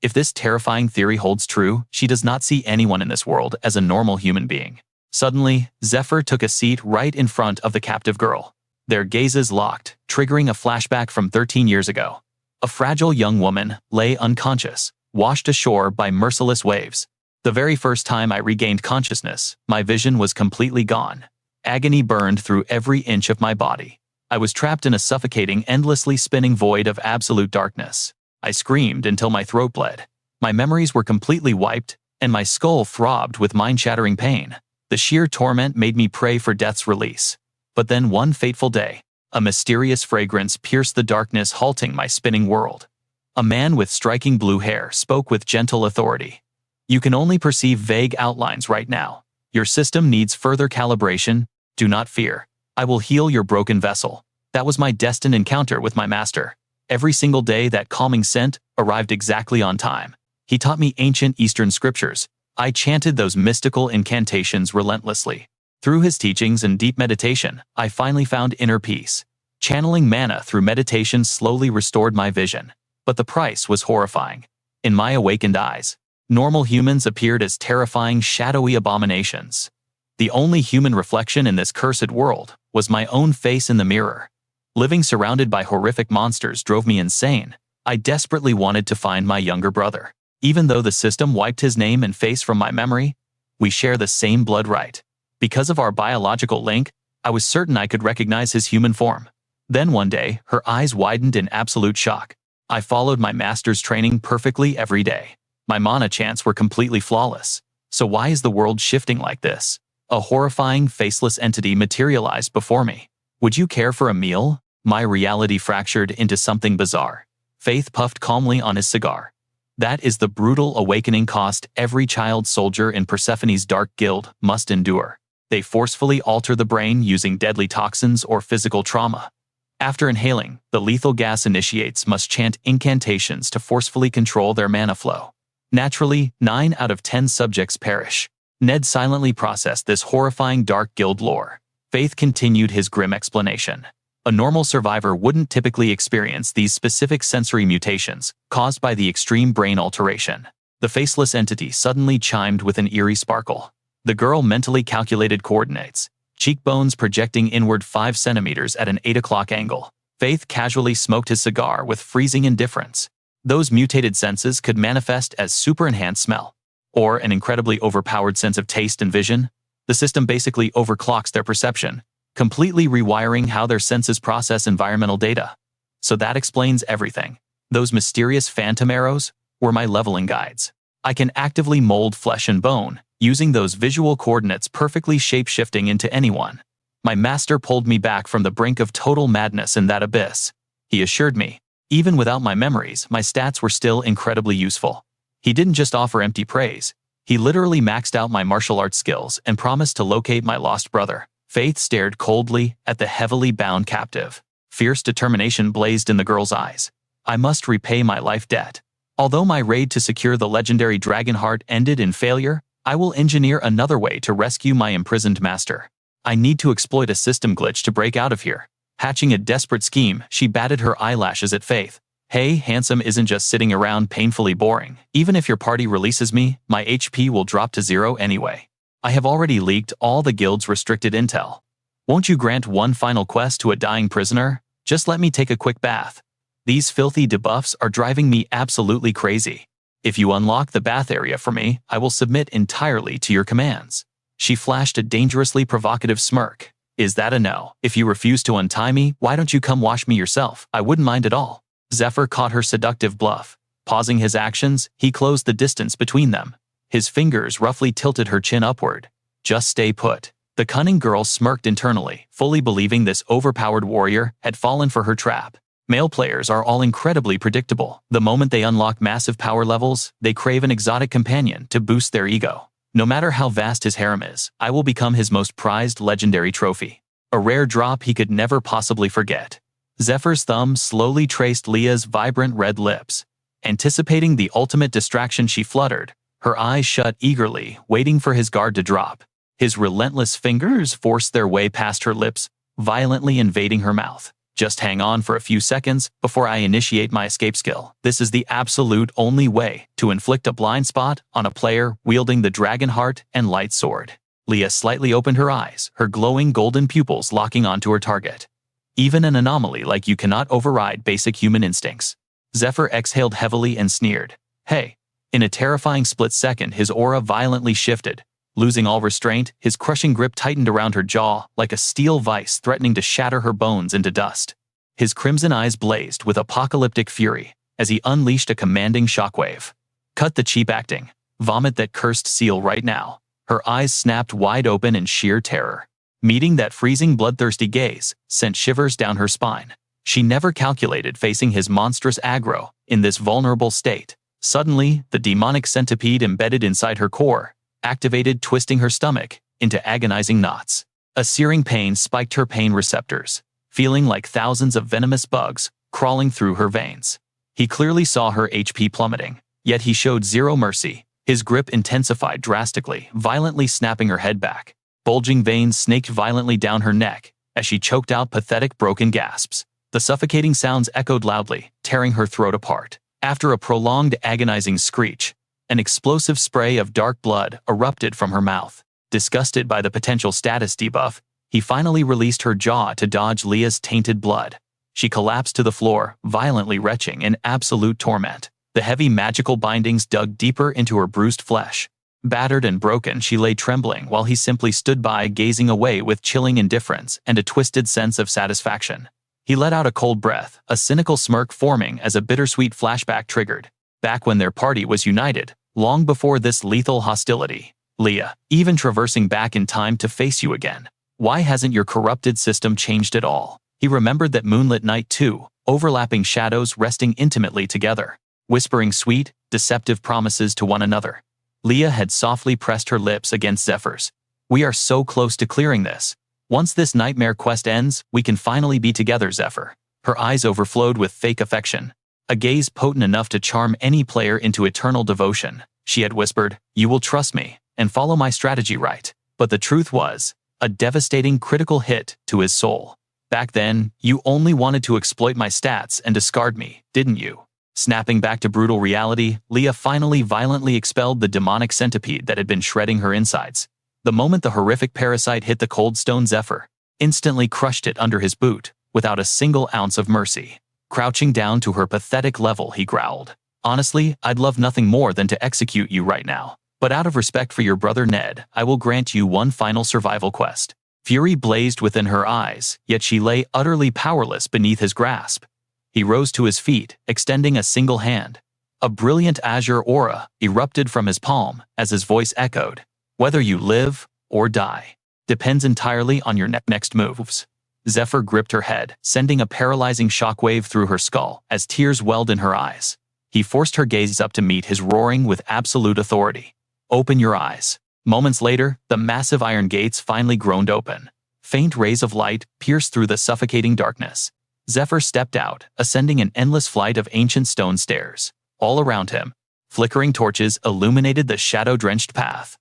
If this terrifying theory holds true, she does not see anyone in this world as a normal human being. Suddenly, Zephyr took a seat right in front of the captive girl. Their gazes locked, triggering a flashback from 13 years ago. A fragile young woman lay unconscious, washed ashore by merciless waves. The very first time I regained consciousness, my vision was completely gone. Agony burned through every inch of my body. I was trapped in a suffocating, endlessly spinning void of absolute darkness. I screamed until my throat bled. My memories were completely wiped, and my skull throbbed with mind-shattering pain. The sheer torment made me pray for death's release. But then one fateful day, a mysterious fragrance pierced the darkness, halting my spinning world. A man with striking blue hair spoke with gentle authority. You can only perceive vague outlines right now. Your system needs further calibration. Do not fear. I will heal your broken vessel. That was my destined encounter with my master. Every single day that calming scent arrived exactly on time. He taught me ancient Eastern scriptures. I chanted those mystical incantations relentlessly. Through his teachings and deep meditation, I finally found inner peace. Channeling mana through meditation slowly restored my vision. But the price was horrifying. In my awakened eyes, normal humans appeared as terrifying, shadowy abominations. The only human reflection in this cursed world was my own face in the mirror. Living surrounded by horrific monsters drove me insane. I desperately wanted to find my younger brother. Even though the system wiped his name and face from my memory, we share the same blood right. Because of our biological link, I was certain I could recognize his human form. Then one day, her eyes widened in absolute shock. I followed my master's training perfectly every day. My mana chants were completely flawless. So why is the world shifting like this? A horrifying, faceless entity materialized before me. Would you care for a meal? My reality fractured into something bizarre. Faith puffed calmly on his cigar. That is the brutal awakening cost every child soldier in Persephone's Dark Guild must endure. They forcefully alter the brain using deadly toxins or physical trauma. After inhaling, the lethal gas initiates must chant incantations to forcefully control their mana flow. Naturally, 9 out of 10 subjects perish. Ned silently processed this horrifying Dark Guild lore. Faith continued his grim explanation. A normal survivor wouldn't typically experience these specific sensory mutations caused by the extreme brain alteration. The faceless entity suddenly chimed with an eerie sparkle. The girl mentally calculated coordinates, cheekbones projecting inward 5 centimeters at an 8 o'clock angle. Faith casually smoked his cigar with freezing indifference. Those mutated senses could manifest as super-enhanced smell, or an incredibly overpowered sense of taste and vision. The system basically overclocks their perception, completely rewiring how their senses process environmental data. So that explains everything. Those mysterious phantom arrows were my leveling guides. I can actively mold flesh and bone, using those visual coordinates perfectly shape-shifting into anyone. My master pulled me back from the brink of total madness in that abyss. He assured me, even without my memories, my stats were still incredibly useful. He didn't just offer empty praise. He literally maxed out my martial arts skills and promised to locate my lost brother. Faith stared coldly at the heavily bound captive. Fierce determination blazed in the girl's eyes. I must repay my life debt. Although my raid to secure the legendary dragon heart ended in failure, I will engineer another way to rescue my imprisoned master. I need to exploit a system glitch to break out of here. Hatching a desperate scheme, she batted her eyelashes at Faith. Hey, handsome isn't just sitting around painfully boring. Even if your party releases me, my HP will drop to 0 anyway. I have already leaked all the guild's restricted intel. Won't you grant one final quest to a dying prisoner? Just let me take a quick bath. These filthy debuffs are driving me absolutely crazy. If you unlock the bath area for me, I will submit entirely to your commands. She flashed a dangerously provocative smirk. Is that a no? If you refuse to untie me, why don't you come wash me yourself? I wouldn't mind at all. Zephyr caught her seductive bluff. Pausing his actions, he closed the distance between them. His fingers roughly tilted her chin upward. Just stay put. The cunning girl smirked internally, fully believing this overpowered warrior had fallen for her trap. Male players are all incredibly predictable. The moment they unlock massive power levels, they crave an exotic companion to boost their ego. No matter how vast his harem is, I will become his most prized legendary trophy. A rare drop he could never possibly forget. Zephyr's thumb slowly traced Leah's vibrant red lips. Anticipating the ultimate distraction, she fluttered, her eyes shut eagerly, waiting for his guard to drop. His relentless fingers forced their way past her lips, violently invading her mouth. Just hang on for a few seconds before I initiate my escape skill. This is the absolute only way to inflict a blind spot on a player wielding the dragon heart and light sword. Leah slightly opened her eyes, her glowing golden pupils locking onto her target. Even an anomaly like you cannot override basic human instincts. Zephyr exhaled heavily and sneered. Hey. In a terrifying split second, his aura violently shifted. Losing all restraint, his crushing grip tightened around her jaw like a steel vice threatening to shatter her bones into dust. His crimson eyes blazed with apocalyptic fury as he unleashed a commanding shockwave. Cut the cheap acting. Vomit that cursed seal right now. Her eyes snapped wide open in sheer terror. Meeting that freezing bloodthirsty gaze sent shivers down her spine. She never calculated facing his monstrous aggro in this vulnerable state. Suddenly, the demonic centipede embedded inside her core activated, twisting her stomach into agonizing knots. A searing pain spiked her pain receptors, feeling like thousands of venomous bugs crawling through her veins. He clearly saw her HP plummeting, yet he showed zero mercy. His grip intensified drastically, violently snapping her head back. Bulging veins snaked violently down her neck as she choked out pathetic broken gasps. The suffocating sounds echoed loudly, tearing her throat apart. After a prolonged agonizing screech, an explosive spray of dark blood erupted from her mouth. Disgusted by the potential status debuff, he finally released her jaw to dodge Leah's tainted blood. She collapsed to the floor, violently retching in absolute torment. The heavy magical bindings dug deeper into her bruised flesh. Battered and broken, she lay trembling while he simply stood by, gazing away with chilling indifference and a twisted sense of satisfaction. He let out a cold breath, a cynical smirk forming as a bittersweet flashback triggered. Back when their party was united, long before this lethal hostility. Leah, even traversing back in time to face you again. Why hasn't your corrupted system changed at all? He remembered that moonlit night too, overlapping shadows resting intimately together, whispering sweet, deceptive promises to one another. Leah had softly pressed her lips against Zephyr's. We are so close to clearing this. Once this nightmare quest ends, we can finally be together, Zephyr. Her eyes overflowed with fake affection. A gaze potent enough to charm any player into eternal devotion. She had whispered, you will trust me, and follow my strategy right. But the truth was, a devastating critical hit to his soul. Back then, you only wanted to exploit my stats and discard me, didn't you? Snapping back to brutal reality, Leah finally violently expelled the demonic centipede that had been shredding her insides. The moment the horrific parasite hit the cold stone, Zephyr instantly crushed it under his boot, without a single ounce of mercy. Crouching down to her pathetic level, he growled. Honestly, I'd love nothing more than to execute you right now. But out of respect for your brother Ned, I will grant you one final survival quest. Fury blazed within her eyes, yet she lay utterly powerless beneath his grasp. He rose to his feet, extending a single hand. A brilliant azure aura erupted from his palm as his voice echoed. Whether you live or die depends entirely on your next moves. Zephyr gripped her head, sending a paralyzing shockwave through her skull as tears welled in her eyes. He forced her gaze up to meet his, roaring with absolute authority. Open your eyes. Moments later, the massive iron gates finally groaned open. Faint rays of light pierced through the suffocating darkness. Zephyr stepped out, ascending an endless flight of ancient stone stairs. All around him, flickering torches illuminated the shadow-drenched path.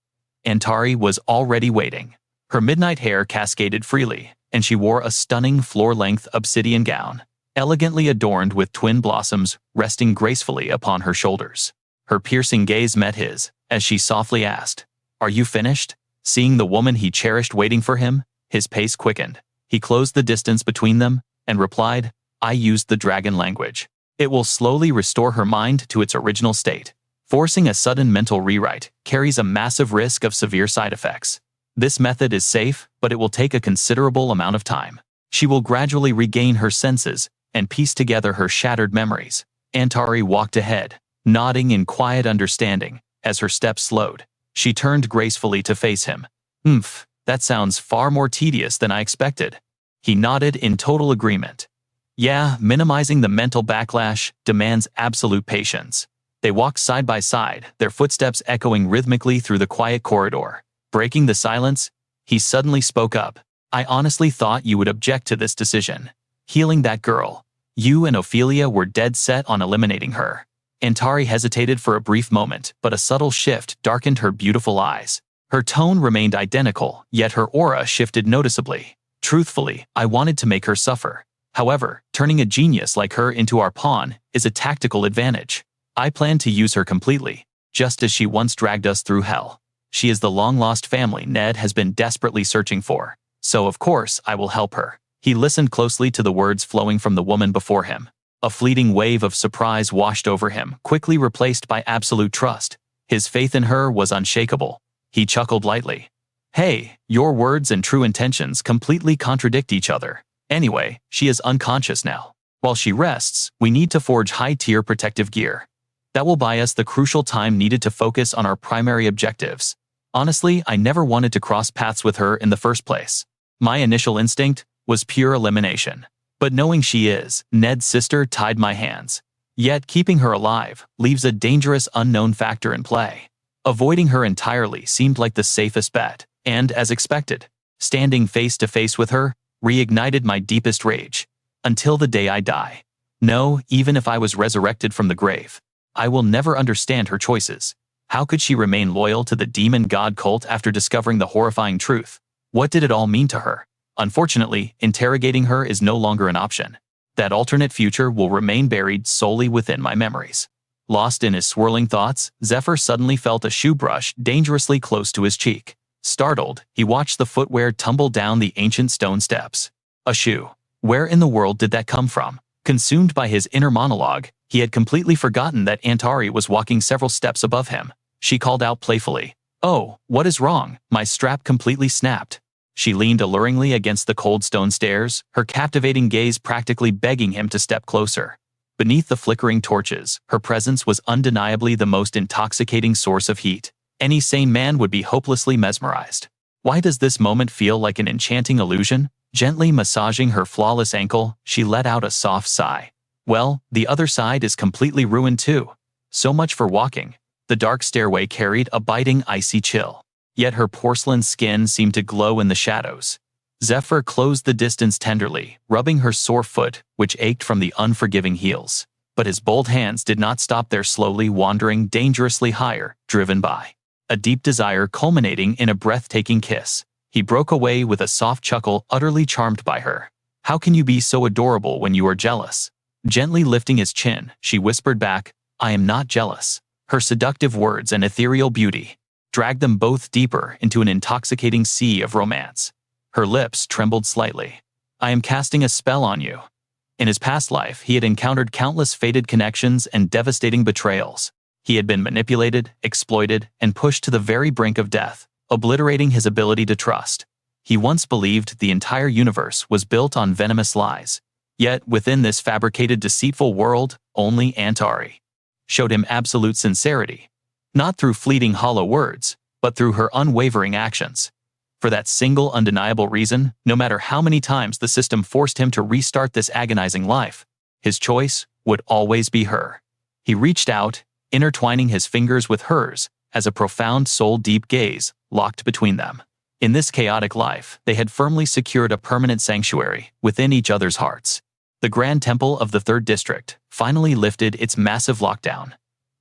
Antari was already waiting. Her midnight hair cascaded freely, and she wore a stunning floor-length obsidian gown, elegantly adorned with twin blossoms resting gracefully upon her shoulders. Her piercing gaze met his, as she softly asked, "Are you finished?" Seeing the woman he cherished waiting for him, his pace quickened. He closed the distance between them and replied, "I used the dragon language. It will slowly restore her mind to its original state. Forcing a sudden mental rewrite carries a massive risk of severe side effects. This method is safe, but it will take a considerable amount of time. She will gradually regain her senses and piece together her shattered memories." Antari walked ahead, nodding in quiet understanding. As her steps slowed, she turned gracefully to face him. That sounds far more tedious than I expected." He nodded in total agreement. "Yeah, minimizing the mental backlash demands absolute patience." They walked side by side, their footsteps echoing rhythmically through the quiet corridor. Breaking the silence, he suddenly spoke up. "I honestly thought you would object to this decision. Healing that girl. You and Ophelia were dead set on eliminating her." Antari hesitated for a brief moment, but a subtle shift darkened her beautiful eyes. Her tone remained identical, yet her aura shifted noticeably. "Truthfully, I wanted to make her suffer. However, turning a genius like her into our pawn is a tactical advantage. I plan to use her completely, just as she once dragged us through hell. She is the long-lost family Ned has been desperately searching for, so of course I will help her." He listened closely to the words flowing from the woman before him. A fleeting wave of surprise washed over him, quickly replaced by absolute trust. His faith in her was unshakable. He chuckled lightly. "Hey, your words and true intentions completely contradict each other. Anyway, she is unconscious now. While she rests, we need to forge high-tier protective gear. That will buy us the crucial time needed to focus on our primary objectives. Honestly, I never wanted to cross paths with her in the first place. My initial instinct was pure elimination. But knowing she is Ned's sister tied my hands. Yet keeping her alive leaves a dangerous unknown factor in play. Avoiding her entirely seemed like the safest bet, and as expected, standing face to face with her reignited my deepest rage. Until the day I die. No, even if I was resurrected from the grave, I will never understand her choices. How could she remain loyal to the demon god cult after discovering the horrifying truth? What did it all mean to her? Unfortunately, interrogating her is no longer an option. That alternate future will remain buried solely within my memories." Lost in his swirling thoughts, Zephyr suddenly felt a shoe brush dangerously close to his cheek. Startled, he watched the footwear tumble down the ancient stone steps. A shoe. Where in the world did that come from? Consumed by his inner monologue, he had completely forgotten that Antari was walking several steps above him. She called out playfully, "Oh, what is wrong? My strap completely snapped." She leaned alluringly against the cold stone stairs, her captivating gaze practically begging him to step closer. Beneath the flickering torches, her presence was undeniably the most intoxicating source of heat. Any sane man would be hopelessly mesmerized. Why does this moment feel like an enchanting illusion? Gently massaging her flawless ankle, she let out a soft sigh. Well, the other side is completely ruined too. So much for walking. The dark stairway carried a biting icy chill. Yet her porcelain skin seemed to glow in the shadows. Zephyr closed the distance tenderly, rubbing her sore foot, which ached from the unforgiving heels. But his bold hands did not stop there, slowly wandering dangerously higher, driven by a deep desire culminating in a breathtaking kiss. He broke away with a soft chuckle, utterly charmed by her. "How can you be so adorable when you are jealous?" Gently lifting his chin, she whispered back, "I am not jealous." Her seductive words and ethereal beauty dragged them both deeper into an intoxicating sea of romance. Her lips trembled slightly. "I am casting a spell on you." In his past life, he had encountered countless fated connections and devastating betrayals. He had been manipulated, exploited, and pushed to the very brink of death, obliterating his ability to trust. He once believed the entire universe was built on venomous lies. Yet, within this fabricated, deceitful world, only Antari showed him absolute sincerity. Not through fleeting hollow words, but through her unwavering actions. For that single undeniable reason, no matter how many times the system forced him to restart this agonizing life, his choice would always be her. He reached out, intertwining his fingers with hers, as a profound soul-deep gaze locked between them. In this chaotic life, they had firmly secured a permanent sanctuary within each other's hearts. The Grand Temple of the 3rd District finally lifted its massive lockdown.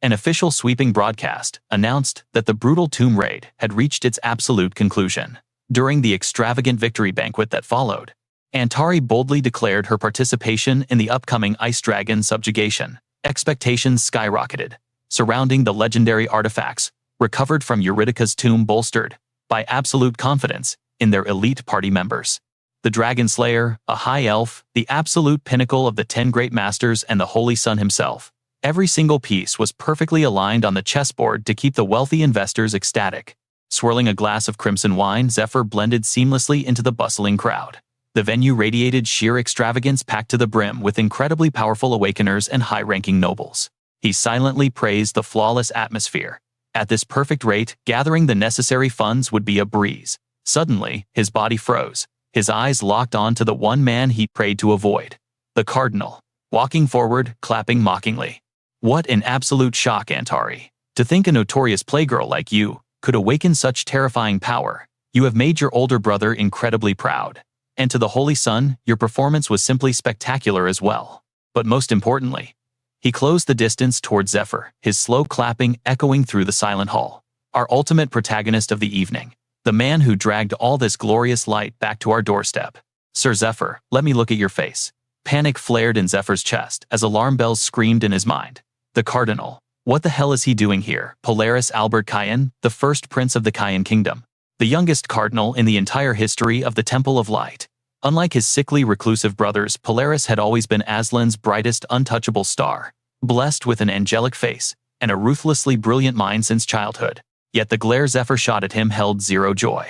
An official sweeping broadcast announced that the brutal tomb raid had reached its absolute conclusion. During the extravagant victory banquet that followed, Antari boldly declared her participation in the upcoming Ice Dragon subjugation. Expectations skyrocketed, surrounding the legendary artifacts recovered from Eurydica's tomb, bolstered by absolute confidence in their elite party members. The Dragon Slayer, a high elf, the absolute pinnacle of the 10 great masters, and the Holy Sun himself. Every single piece was perfectly aligned on the chessboard to keep the wealthy investors ecstatic. Swirling a glass of crimson wine, Zephyr blended seamlessly into the bustling crowd. The venue radiated sheer extravagance, packed to the brim with incredibly powerful awakeners and high-ranking nobles. He silently praised the flawless atmosphere. At this perfect rate, gathering the necessary funds would be a breeze. Suddenly, his body froze. His eyes locked on to the one man he prayed to avoid. The Cardinal, walking forward, clapping mockingly. What an absolute shock, Antari. To think a notorious playgirl like you could awaken such terrifying power. You have made your older brother incredibly proud. And to the Holy Sun, your performance was simply spectacular as well. But most importantly, he closed the distance toward Zephyr, his slow clapping echoing through the silent hall. Our ultimate protagonist of the evening. The man who dragged all this glorious light back to our doorstep. Sir Zephyr, let me look at your face. Panic flared in Zephyr's chest as alarm bells screamed in his mind. The Cardinal. What the hell is he doing here? Polaris Albert Cayenne, the first prince of the Cayenne Kingdom. The youngest cardinal in the entire history of the Temple of Light. Unlike his sickly, reclusive brothers, Polaris had always been Aslan's brightest, untouchable star. Blessed with an angelic face and a ruthlessly brilliant mind since childhood. Yet the glare Zephyr shot at him held zero joy.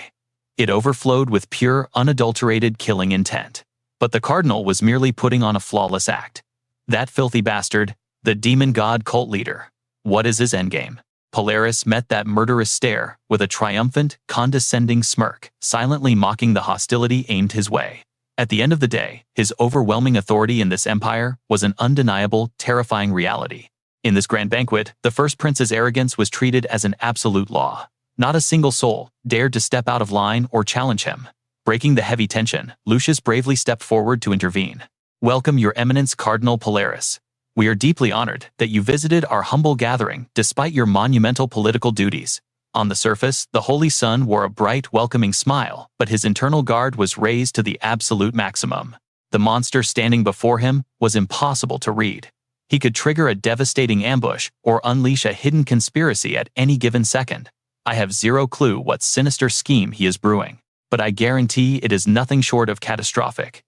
It overflowed with pure, unadulterated killing intent. But the Cardinal was merely putting on a flawless act. That filthy bastard, the demon god cult leader. What is his endgame? Polaris met that murderous stare with a triumphant, condescending smirk, silently mocking the hostility aimed his way. At the end of the day, his overwhelming authority in this empire was an undeniable, terrifying reality. In this grand banquet, the first prince's arrogance was treated as an absolute law. Not a single soul dared to step out of line or challenge him. Breaking the heavy tension, Lucius bravely stepped forward to intervene. Welcome, Your Eminence Cardinal Polaris. We are deeply honored that you visited our humble gathering despite your monumental political duties. On the surface, the Holy Sun wore a bright, welcoming smile, but his internal guard was raised to the absolute maximum. The monster standing before him was impossible to read. He could trigger a devastating ambush or unleash a hidden conspiracy at any given second. I have zero clue what sinister scheme he is brewing, but I guarantee it is nothing short of catastrophic.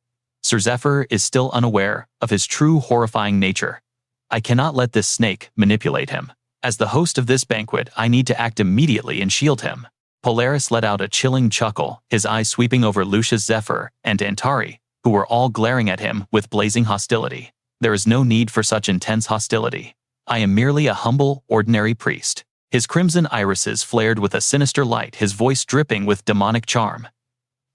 Sir Zephyr is still unaware of his true horrifying nature. I cannot let this snake manipulate him. As the host of this banquet, I need to act immediately and shield him. Polaris let out a chilling chuckle, his eyes sweeping over Lucius, Zephyr, and Antari, who were all glaring at him with blazing hostility. There is no need for such intense hostility. I am merely a humble, ordinary priest. His crimson irises flared with a sinister light, his voice dripping with demonic charm.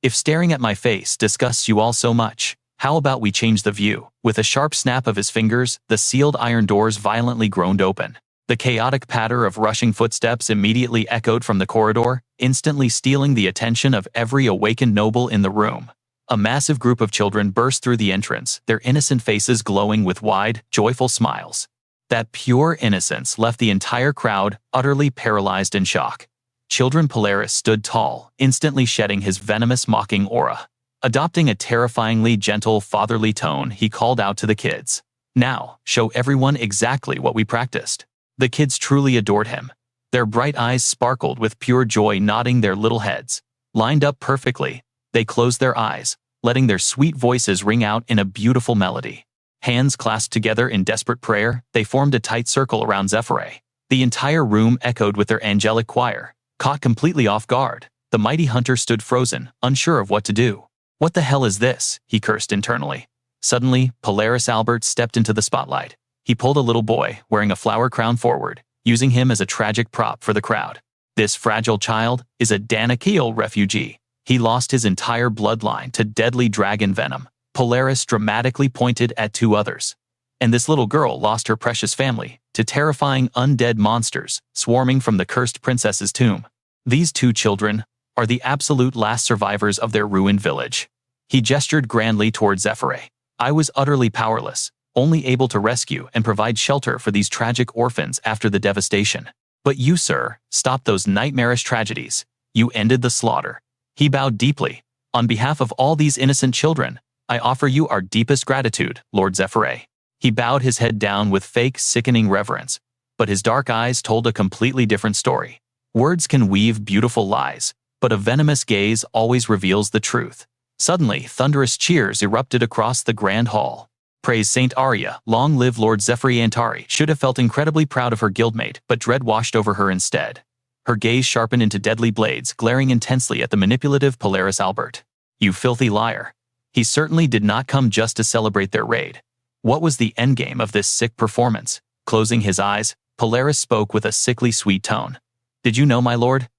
If staring at my face disgusts you all so much, how about we change the view? With a sharp snap of his fingers, the sealed iron doors violently groaned open. The chaotic patter of rushing footsteps immediately echoed from the corridor, instantly stealing the attention of every awakened noble in the room. A massive group of children burst through the entrance, their innocent faces glowing with wide, joyful smiles. That pure innocence left the entire crowd utterly paralyzed in shock. Children Polaris stood tall, instantly shedding his venomous mocking aura. Adopting a terrifyingly gentle, fatherly tone, he called out to the kids. Now, show everyone exactly what we practiced. The kids truly adored him. Their bright eyes sparkled with pure joy, nodding their little heads. Lined up perfectly, they closed their eyes, letting their sweet voices ring out in a beautiful melody. Hands clasped together in desperate prayer, they formed a tight circle around Zephyr. The entire room echoed with their angelic choir. Caught completely off guard, the mighty hunter stood frozen, unsure of what to do. What the hell is this? He cursed internally. Suddenly, Polaris Albert stepped into the spotlight. He pulled a little boy, wearing a flower crown, forward, using him as a tragic prop for the crowd. This fragile child is a Danakiel refugee. He lost his entire bloodline to deadly dragon venom. Polaris dramatically pointed at two others. And this little girl lost her precious family, to terrifying undead monsters swarming from the cursed princess's tomb. These two children are the absolute last survivors of their ruined village. He gestured grandly toward Zephyr. I was utterly powerless, only able to rescue and provide shelter for these tragic orphans after the devastation. But you, sir, stopped those nightmarish tragedies. You ended the slaughter. He bowed deeply. On behalf of all these innocent children, I offer you our deepest gratitude, Lord Zephyr. He bowed his head down with fake, sickening reverence, but his dark eyes told a completely different story. Words can weave beautiful lies, but a venomous gaze always reveals the truth. Suddenly, thunderous cheers erupted across the grand hall. Praise Saint Arya, long live Lord Zephyr. Antari should have felt incredibly proud of her guildmate, but dread washed over her instead. Her gaze sharpened into deadly blades, glaring intensely at the manipulative Polaris Albert. You filthy liar. He certainly did not come just to celebrate their raid. What was the endgame of this sick performance? Closing his eyes, Polaris spoke with a sickly sweet tone. Did you know, my lord?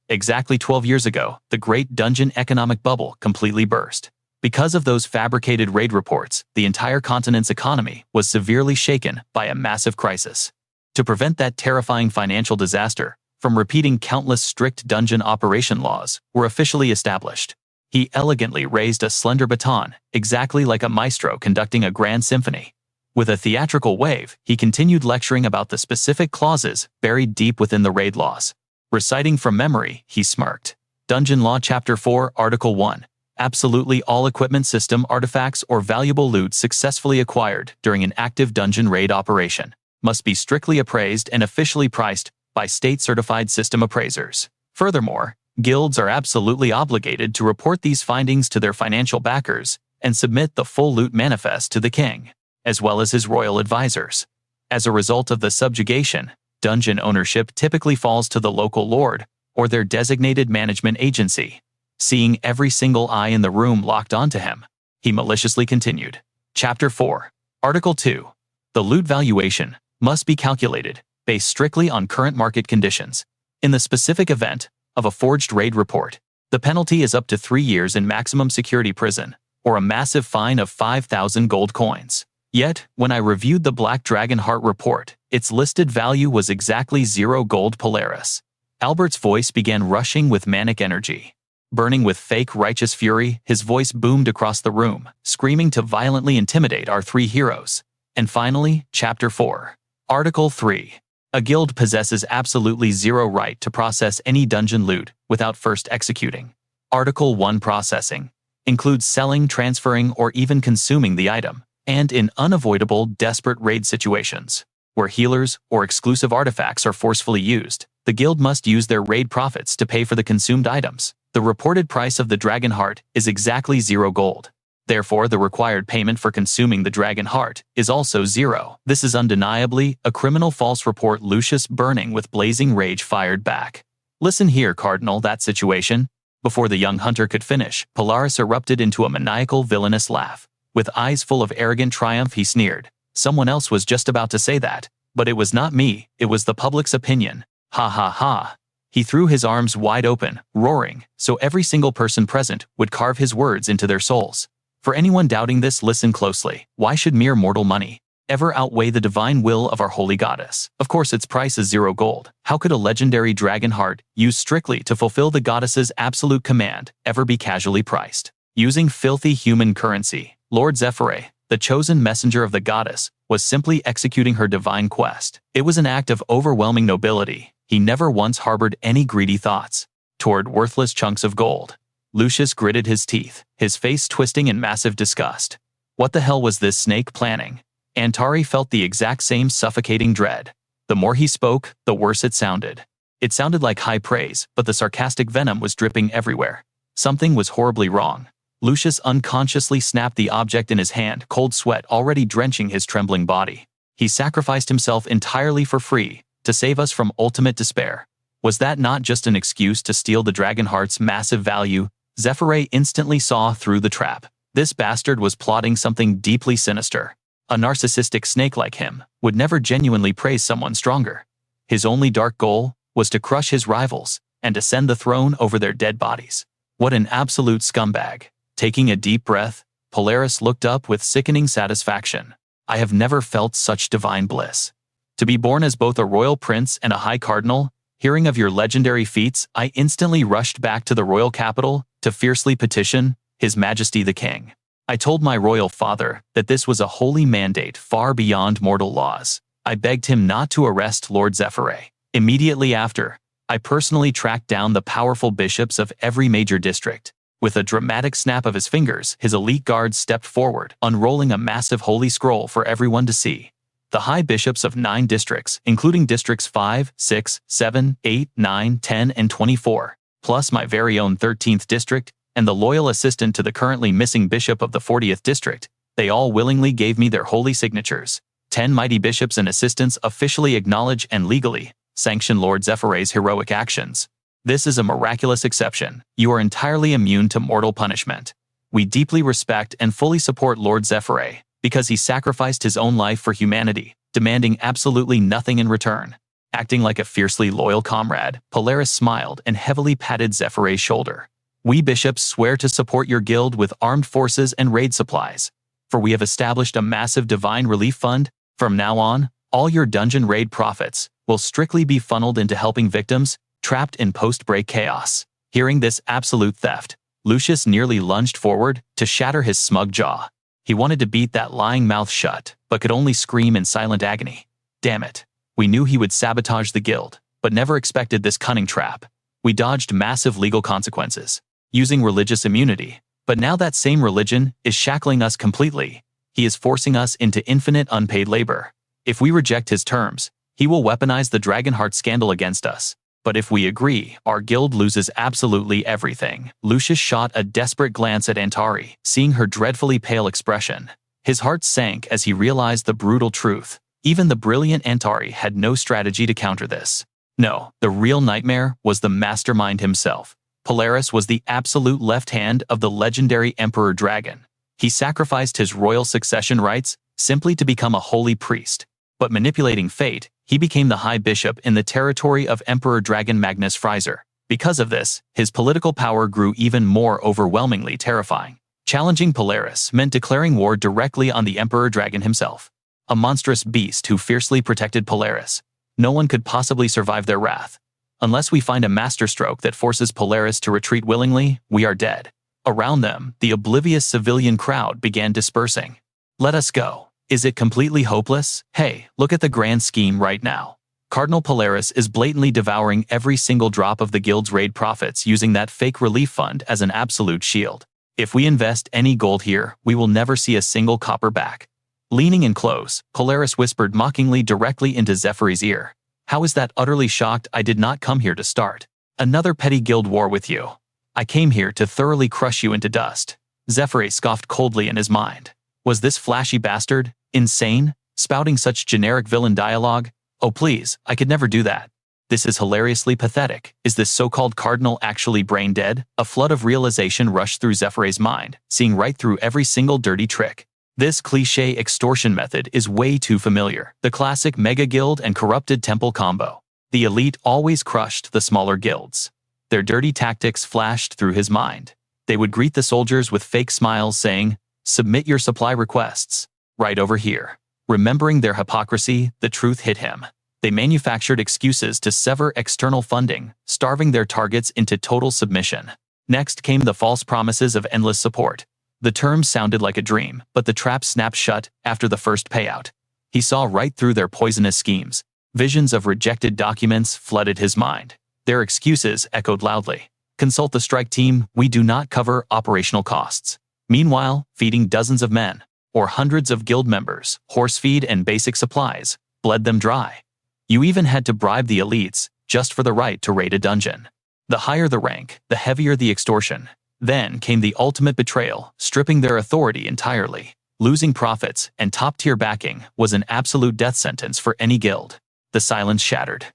Exactly 12 years ago, the great dungeon economic bubble completely burst. Because of those fabricated raid reports, the entire continent's economy was severely shaken by a massive crisis. To prevent that terrifying financial disaster from repeating, countless strict dungeon operation laws were officially established. He elegantly raised a slender baton, exactly like a maestro conducting a grand symphony. With a theatrical wave, he continued lecturing about the specific clauses buried deep within the raid laws. Reciting from memory, he smirked. Dungeon Law Chapter 4, Article 1. Absolutely all equipment, system artifacts, or valuable loot successfully acquired during an active dungeon raid operation must be strictly appraised and officially priced by state-certified system appraisers. Furthermore, guilds are absolutely obligated to report these findings to their financial backers and submit the full loot manifest to the king, as well as his royal advisors. As a result of the subjugation, dungeon ownership typically falls to the local lord or their designated management agency. Seeing every single eye in the room locked onto him, he maliciously continued. Chapter 4. Article 2. The loot valuation must be calculated based strictly on current market conditions. In the specific event of a forged raid report, the penalty is up to 3 years in maximum security prison or a massive fine of 5,000 gold coins. Yet, when I reviewed the Black Dragon Heart report, its listed value was exactly 0 gold Polaris. Albert's voice began rushing with manic energy. Burning with fake righteous fury, his voice boomed across the room, screaming to violently intimidate our 3 heroes. And finally, Chapter 4. Article 3. A guild possesses absolutely 0 right to process any dungeon loot without first executing. Article 1. Processing includes selling, transferring, or even consuming the item, and in unavoidable, desperate raid situations, where healers or exclusive artifacts are forcefully used, the guild must use their raid profits to pay for the consumed items. The reported price of the Dragon Heart is exactly 0 gold. Therefore, the required payment for consuming the Dragon Heart is also 0. This is undeniably a criminal false report. Lucius, burning with blazing rage, fired back. Listen here, Cardinal, that situation. Before the young hunter could finish, Polaris erupted into a maniacal, villainous laugh. With eyes full of arrogant triumph, he sneered. Someone else was just about to say that, but it was not me, it was the public's opinion. Ha ha ha. He threw his arms wide open, roaring, so every single person present would carve his words into their souls. For anyone doubting this, listen closely. Why should mere mortal money ever outweigh the divine will of our holy goddess? Of course, its price is 0 gold. How could a legendary dragon heart, used strictly to fulfill the goddess's absolute command, ever be casually priced? Using filthy human currency, Lord Zephyr, the chosen messenger of the goddess, was simply executing her divine quest. It was an act of overwhelming nobility. He never once harbored any greedy thoughts toward worthless chunks of gold. Lucius gritted his teeth, his face twisting in massive disgust. What the hell was this snake planning? Antari felt the exact same suffocating dread. The more he spoke, the worse it sounded. It sounded like high praise, but the sarcastic venom was dripping everywhere. Something was horribly wrong. Lucius unconsciously snapped the object in his hand, cold sweat already drenching his trembling body. He sacrificed himself entirely for free, to save us from ultimate despair. Was that not just an excuse to steal the Dragon Heart's massive value? Zephyr instantly saw through the trap. This bastard was plotting something deeply sinister. A narcissistic snake like him would never genuinely praise someone stronger. His only dark goal was to crush his rivals and ascend the throne over their dead bodies. What an absolute scumbag. Taking a deep breath, Polaris looked up with sickening satisfaction. I have never felt such divine bliss. To be born as both a royal prince and a high cardinal, hearing of your legendary feats, I instantly rushed back to the royal capital to fiercely petition His Majesty the King. I told my royal father that this was a holy mandate far beyond mortal laws. I begged him not to arrest Lord Zephyr. Immediately after, I personally tracked down the powerful bishops of every major district. With a dramatic snap of his fingers, his elite guards stepped forward, unrolling a massive holy scroll for everyone to see. The high bishops of 9 districts, including districts 5, 6, 7, 8, 9, 10, and 24, plus my very own 13th district, and the loyal assistant to the currently missing bishop of the 40th district, they all willingly gave me their holy signatures. 10 mighty bishops and assistants officially acknowledge and legally sanction Lord Zephyr's heroic actions. This is a miraculous exception. You are entirely immune to mortal punishment. We deeply respect and fully support Lord Zephyr because he sacrificed his own life for humanity, demanding absolutely nothing in return. Acting like a fiercely loyal comrade, Polaris smiled and heavily patted Zephyr's shoulder. We bishops swear to support your guild with armed forces and raid supplies, for we have established a massive divine relief fund. From now on, all your dungeon raid profits will strictly be funneled into helping victims trapped in post-break chaos. Hearing this absolute theft, Lucius nearly lunged forward to shatter his smug jaw. He wanted to beat that lying mouth shut, but could only scream in silent agony. Damn it. We knew he would sabotage the guild, but never expected this cunning trap. We dodged massive legal consequences, using religious immunity, but now that same religion is shackling us completely. He is forcing us into infinite unpaid labor. If we reject his terms, he will weaponize the Dragonheart scandal against us. But if we agree, our guild loses absolutely everything. Lucius shot a desperate glance at Antari, seeing her dreadfully pale expression. His heart sank as he realized the brutal truth. Even the brilliant Antari had no strategy to counter this. No, the real nightmare was the mastermind himself. Polaris was the absolute left hand of the legendary Emperor Dragon. He sacrificed his royal succession rights simply to become a holy priest. But manipulating fate, he became the high bishop in the territory of Emperor Dragon Magnus Freyser. Because of this, his political power grew even more overwhelmingly terrifying. Challenging Polaris meant declaring war directly on the Emperor Dragon himself, a monstrous beast who fiercely protected Polaris. No one could possibly survive their wrath. Unless we find a masterstroke that forces Polaris to retreat willingly, we are dead. Around them, the oblivious civilian crowd began dispersing. Let us go. Is it completely hopeless? Hey, look at the grand scheme right now. Cardinal Polaris is blatantly devouring every single drop of the guild's raid profits using that fake relief fund as an absolute shield. If we invest any gold here, we will never see a single copper back. Leaning in close, Polaris whispered mockingly directly into Zephyr's ear. How is that utterly shocked? I did not come here to start another petty guild war with you. I came here to thoroughly crush you into dust. Zephyr scoffed coldly in his mind. Was this flashy bastard insane, spouting such generic villain dialogue? Oh please, I could never do that. This is hilariously pathetic. Is this so-called cardinal actually brain dead? A flood of realization rushed through Zephyr's mind, seeing right through every single dirty trick. This cliché extortion method is way too familiar. The classic mega guild and corrupted temple combo. The elite always crushed the smaller guilds. Their dirty tactics flashed through his mind. They would greet the soldiers with fake smiles saying, "Submit your supply requests." Right over here. Remembering their hypocrisy, the truth hit him. They manufactured excuses to sever external funding, starving their targets into total submission. Next came the false promises of endless support. The term sounded like a dream, but the trap snapped shut after the first payout. He saw right through their poisonous schemes. Visions of rejected documents flooded his mind. Their excuses echoed loudly. Consult the strike team, we do not cover operational costs. Meanwhile, feeding dozens of men, or hundreds of guild members, horse feed and basic supplies, bled them dry. You even had to bribe the elites, just for the right to raid a dungeon. The higher the rank, the heavier the extortion. Then came the ultimate betrayal, stripping their authority entirely. Losing profits and top-tier backing was an absolute death sentence for any guild. The silence shattered.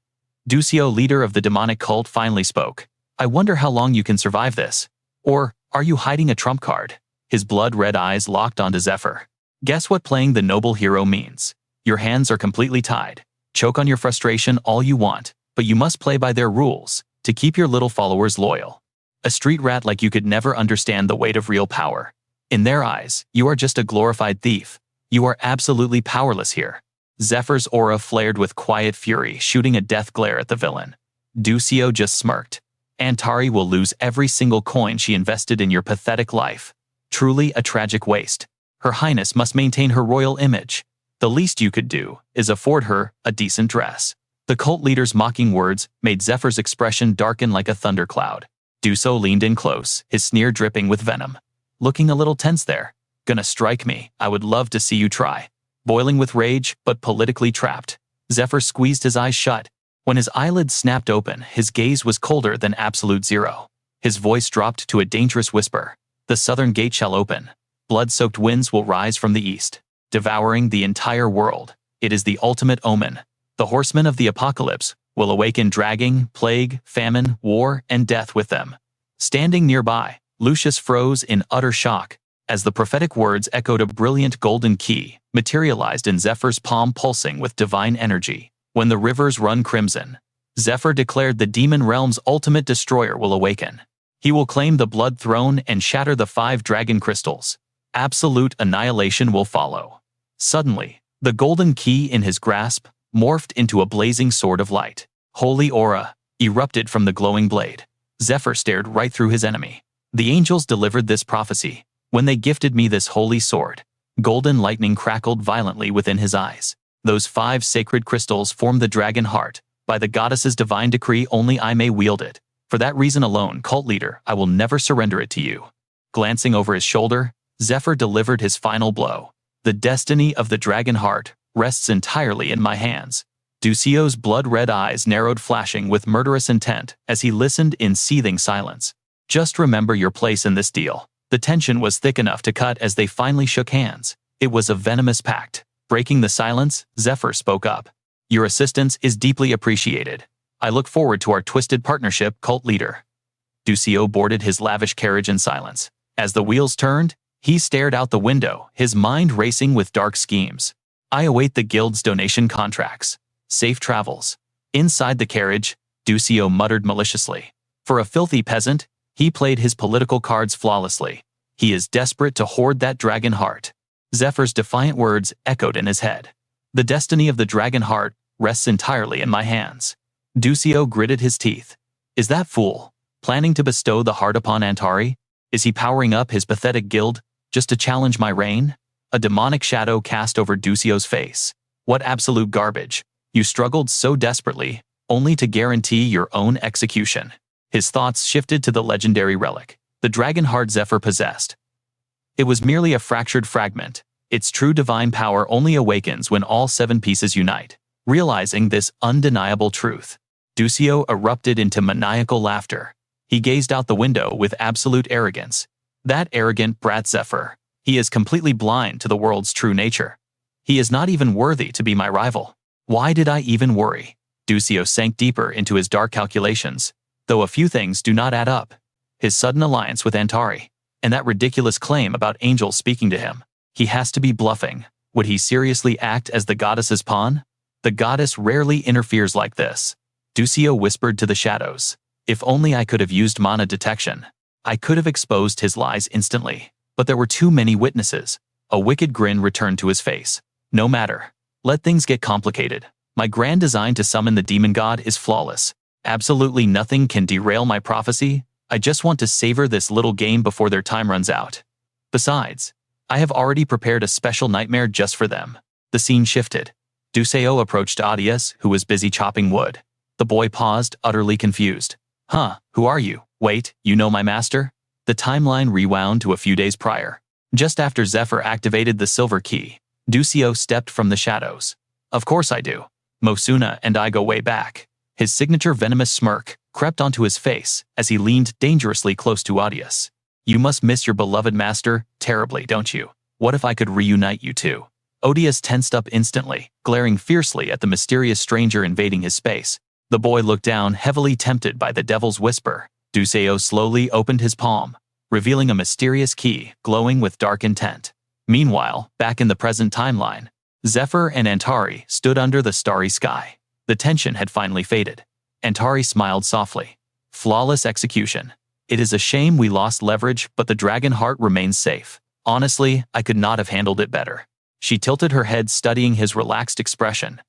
Ducio, leader of the demonic cult, finally spoke. I wonder how long you can survive this. Or, are you hiding a trump card? His blood-red eyes locked onto Zephyr. Guess what playing the noble hero means? Your hands are completely tied. Choke on your frustration all you want, but you must play by their rules to keep your little followers loyal. A street rat like you could never understand the weight of real power. In their eyes, you are just a glorified thief. You are absolutely powerless here. Zephyr's aura flared with quiet fury, shooting a death glare at the villain. Ducio just smirked. Antari will lose every single coin she invested in your pathetic life. Truly a tragic waste. Her Highness must maintain her royal image. The least you could do is afford her a decent dress. The cult leader's mocking words made Zephyr's expression darken like a thundercloud. Duso leaned in close, his sneer dripping with venom. Looking a little tense there. Gonna strike me, I would love to see you try. Boiling with rage, but politically trapped. Zephyr squeezed his eyes shut. When his eyelids snapped open, his gaze was colder than absolute zero. His voice dropped to a dangerous whisper. The southern gate shall open. Blood-soaked winds will rise from the east, devouring the entire world. It is the ultimate omen. The horsemen of the apocalypse will awaken, dragging plague, famine, war, and death with them. Standing nearby, Lucius froze in utter shock as the prophetic words echoed. A brilliant golden key materialized in Zephyr's palm, pulsing with divine energy. When the rivers run crimson, Zephyr declared the demon realm's ultimate destroyer will awaken. He will claim the blood throne and shatter the 5 dragon crystals. Absolute annihilation will follow. Suddenly, the golden key in his grasp morphed into a blazing sword of light. Holy aura erupted from the glowing blade. Zephyr stared right through his enemy. The angels delivered this prophecy when they gifted me this holy sword. Golden lightning crackled violently within his eyes. Those 5 sacred crystals form the dragon heart. By the goddess's divine decree, only I may wield it. For that reason alone, cult leader, I will never surrender it to you. Glancing over his shoulder, Zephyr delivered his final blow. The destiny of the dragon heart rests entirely in my hands. Ducio's blood-red eyes narrowed, flashing with murderous intent as he listened in seething silence. Just remember your place in this deal. The tension was thick enough to cut as they finally shook hands. It was a venomous pact. Breaking the silence, Zephyr spoke up. Your assistance is deeply appreciated. I look forward to our twisted partnership, cult leader. Ducio boarded his lavish carriage in silence. As the wheels turned, he stared out the window, his mind racing with dark schemes. I await the guild's donation contracts. Safe travels. Inside the carriage, Ducio muttered maliciously. For a filthy peasant, he played his political cards flawlessly. He is desperate to hoard that dragon heart. Zephyr's defiant words echoed in his head. The destiny of the dragon heart rests entirely in my hands. Ducio gritted his teeth. Is that fool planning to bestow the heart upon Antari? Is he powering up his pathetic guild just to challenge my reign? A demonic shadow cast over Ducio's face. What absolute garbage. You struggled so desperately, only to guarantee your own execution. His thoughts shifted to the legendary relic, the dragon heart Zephyr possessed. It was merely a fractured fragment. Its true divine power only awakens when all 7 pieces unite. Realizing this undeniable truth, Ducio erupted into maniacal laughter. He gazed out the window with absolute arrogance. That arrogant brat Zephyr. He is completely blind to the world's true nature. He is not even worthy to be my rival. Why did I even worry? Ducio sank deeper into his dark calculations, though a few things do not add up. His sudden alliance with Antari, and that ridiculous claim about angels speaking to him. He has to be bluffing. Would he seriously act as the goddess's pawn? The goddess rarely interferes like this. Ducio whispered to the shadows. If only I could have used mana detection. I could have exposed his lies instantly. But there were too many witnesses. A wicked grin returned to his face. No matter. Let things get complicated. My grand design to summon the demon god is flawless. Absolutely nothing can derail my prophecy. I just want to savor this little game before their time runs out. Besides, I have already prepared a special nightmare just for them. The scene shifted. Ducio approached Audius, who was busy chopping wood. The boy paused, utterly confused. Huh, who are you? Wait, you know my master? The timeline rewound to a few days prior. Just after Zephyr activated the silver key, Ducio stepped from the shadows. Of course I do. Mosuna and I go way back. His signature venomous smirk crept onto his face as he leaned dangerously close to Audius. You must miss your beloved master terribly, don't you? What if I could reunite you two? Audius tensed up instantly, glaring fiercely at the mysterious stranger invading his space. The boy looked down, heavily tempted by the devil's whisper. Ducio slowly opened his palm, revealing a mysterious key glowing with dark intent. Meanwhile, back in the present timeline, Zephyr and Antari stood under the starry sky. The tension had finally faded. Antari smiled softly. Flawless execution. It is a shame we lost leverage, but the dragon heart remains safe. Honestly, I could not have handled it better. She tilted her head, studying his relaxed expression.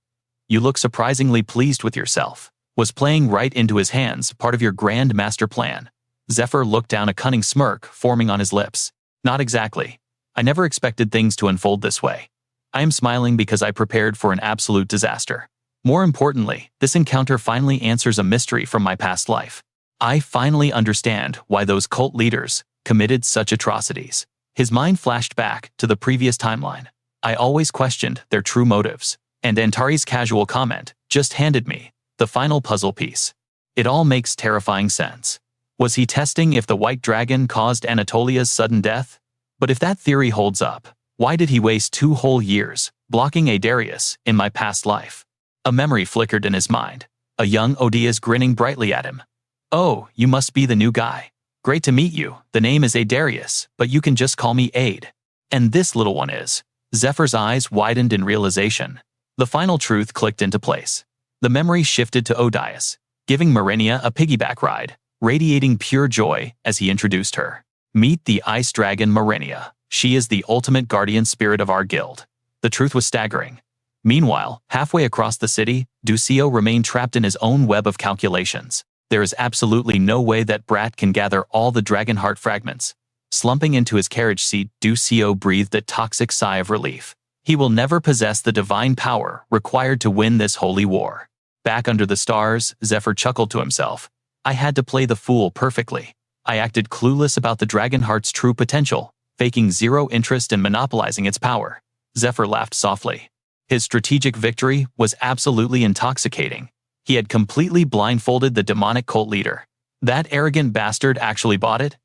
You look surprisingly pleased with yourself. Was playing right into his hands part of your grand master plan? Zephyr looked down, a cunning smirk forming on his lips. Not exactly. I never expected things to unfold this way. I am smiling because I prepared for an absolute disaster. More importantly, this encounter finally answers a mystery from my past life. I finally understand why those cult leaders committed such atrocities. His mind flashed back to the previous timeline. I always questioned their true motives, and Antari's casual comment just handed me the final puzzle piece. It all makes terrifying sense. Was he testing if the white dragon caused Anatolia's sudden death? But if that theory holds up, why did he waste 2 whole years blocking Darius in my past life? A memory flickered in his mind. A young Odia's grinning brightly at him. Oh, you must be the new guy. Great to meet you. The name is Darius, but you can just call me Aid. And this little one is. Zephyr's eyes widened in realization. The final truth clicked into place. The memory shifted to Odias, giving Marenia a piggyback ride, radiating pure joy as he introduced her. Meet the ice dragon Marenia. She is the ultimate guardian spirit of our guild. The truth was staggering. Meanwhile, halfway across the city, Ducio remained trapped in his own web of calculations. There is absolutely no way that brat can gather all the dragon heart fragments. Slumping into his carriage seat, Ducio breathed a toxic sigh of relief. He will never possess the divine power required to win this holy war. Back under the stars, Zephyr chuckled to himself. I had to play the fool perfectly. I acted clueless about the dragon heart's true potential, faking zero interest in monopolizing its power. Zephyr laughed softly. His strategic victory was absolutely intoxicating. He had completely blindfolded the demonic cult leader. That arrogant bastard actually bought it?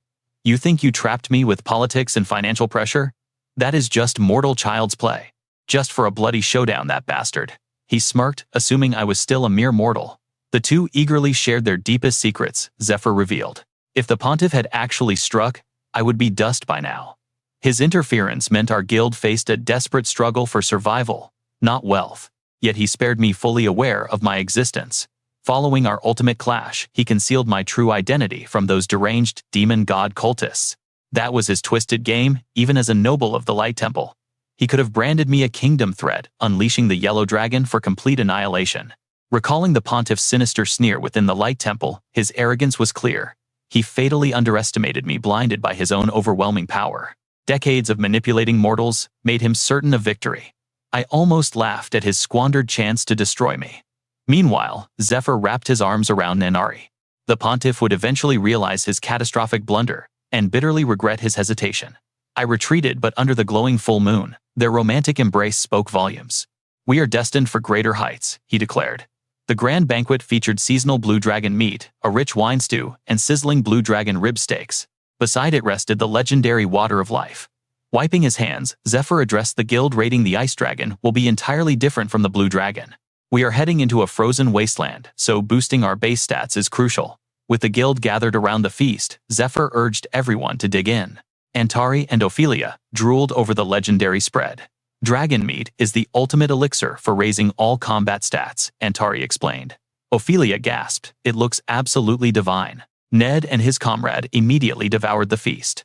You think you trapped me with politics and financial pressure? That is just mortal child's play. Just for a bloody showdown, that bastard. He smirked, assuming I was still a mere mortal. The two eagerly shared their deepest secrets, Zephyr revealed. If the pontiff had actually struck, I would be dust by now. His interference meant our guild faced a desperate struggle for survival, not wealth. Yet he spared me, fully aware of my existence. Following our ultimate clash, he concealed my true identity from those deranged demon god cultists. That was his twisted game, even as a noble of the Light Temple. He could have branded me a kingdom threat, unleashing the yellow dragon for complete annihilation. Recalling the pontiff's sinister sneer within the Light Temple, his arrogance was clear. He fatally underestimated me, blinded by his own overwhelming power. Decades of manipulating mortals made him certain of victory. I almost laughed at his squandered chance to destroy me. Meanwhile, Zephyr wrapped his arms around Nanari. The pontiff would eventually realize his catastrophic blunder and bitterly regret his hesitation. I retreated, but under the glowing full moon, their romantic embrace spoke volumes. We are destined for greater heights, he declared. The grand banquet featured seasonal blue dragon meat, a rich wine stew, and sizzling blue dragon rib steaks. Beside it rested the legendary water of life. Wiping his hands, Zephyr addressed the guild, rating the ice dragon will be entirely different from the blue dragon. We are heading into a frozen wasteland, so boosting our base stats is crucial. With the guild gathered around the feast, Zephyr urged everyone to dig in. Antari and Ophelia drooled over the legendary spread. Dragon meat is the ultimate elixir for raising all combat stats, Antari explained. Ophelia gasped, it looks absolutely divine. Ned and his comrade immediately devoured the feast.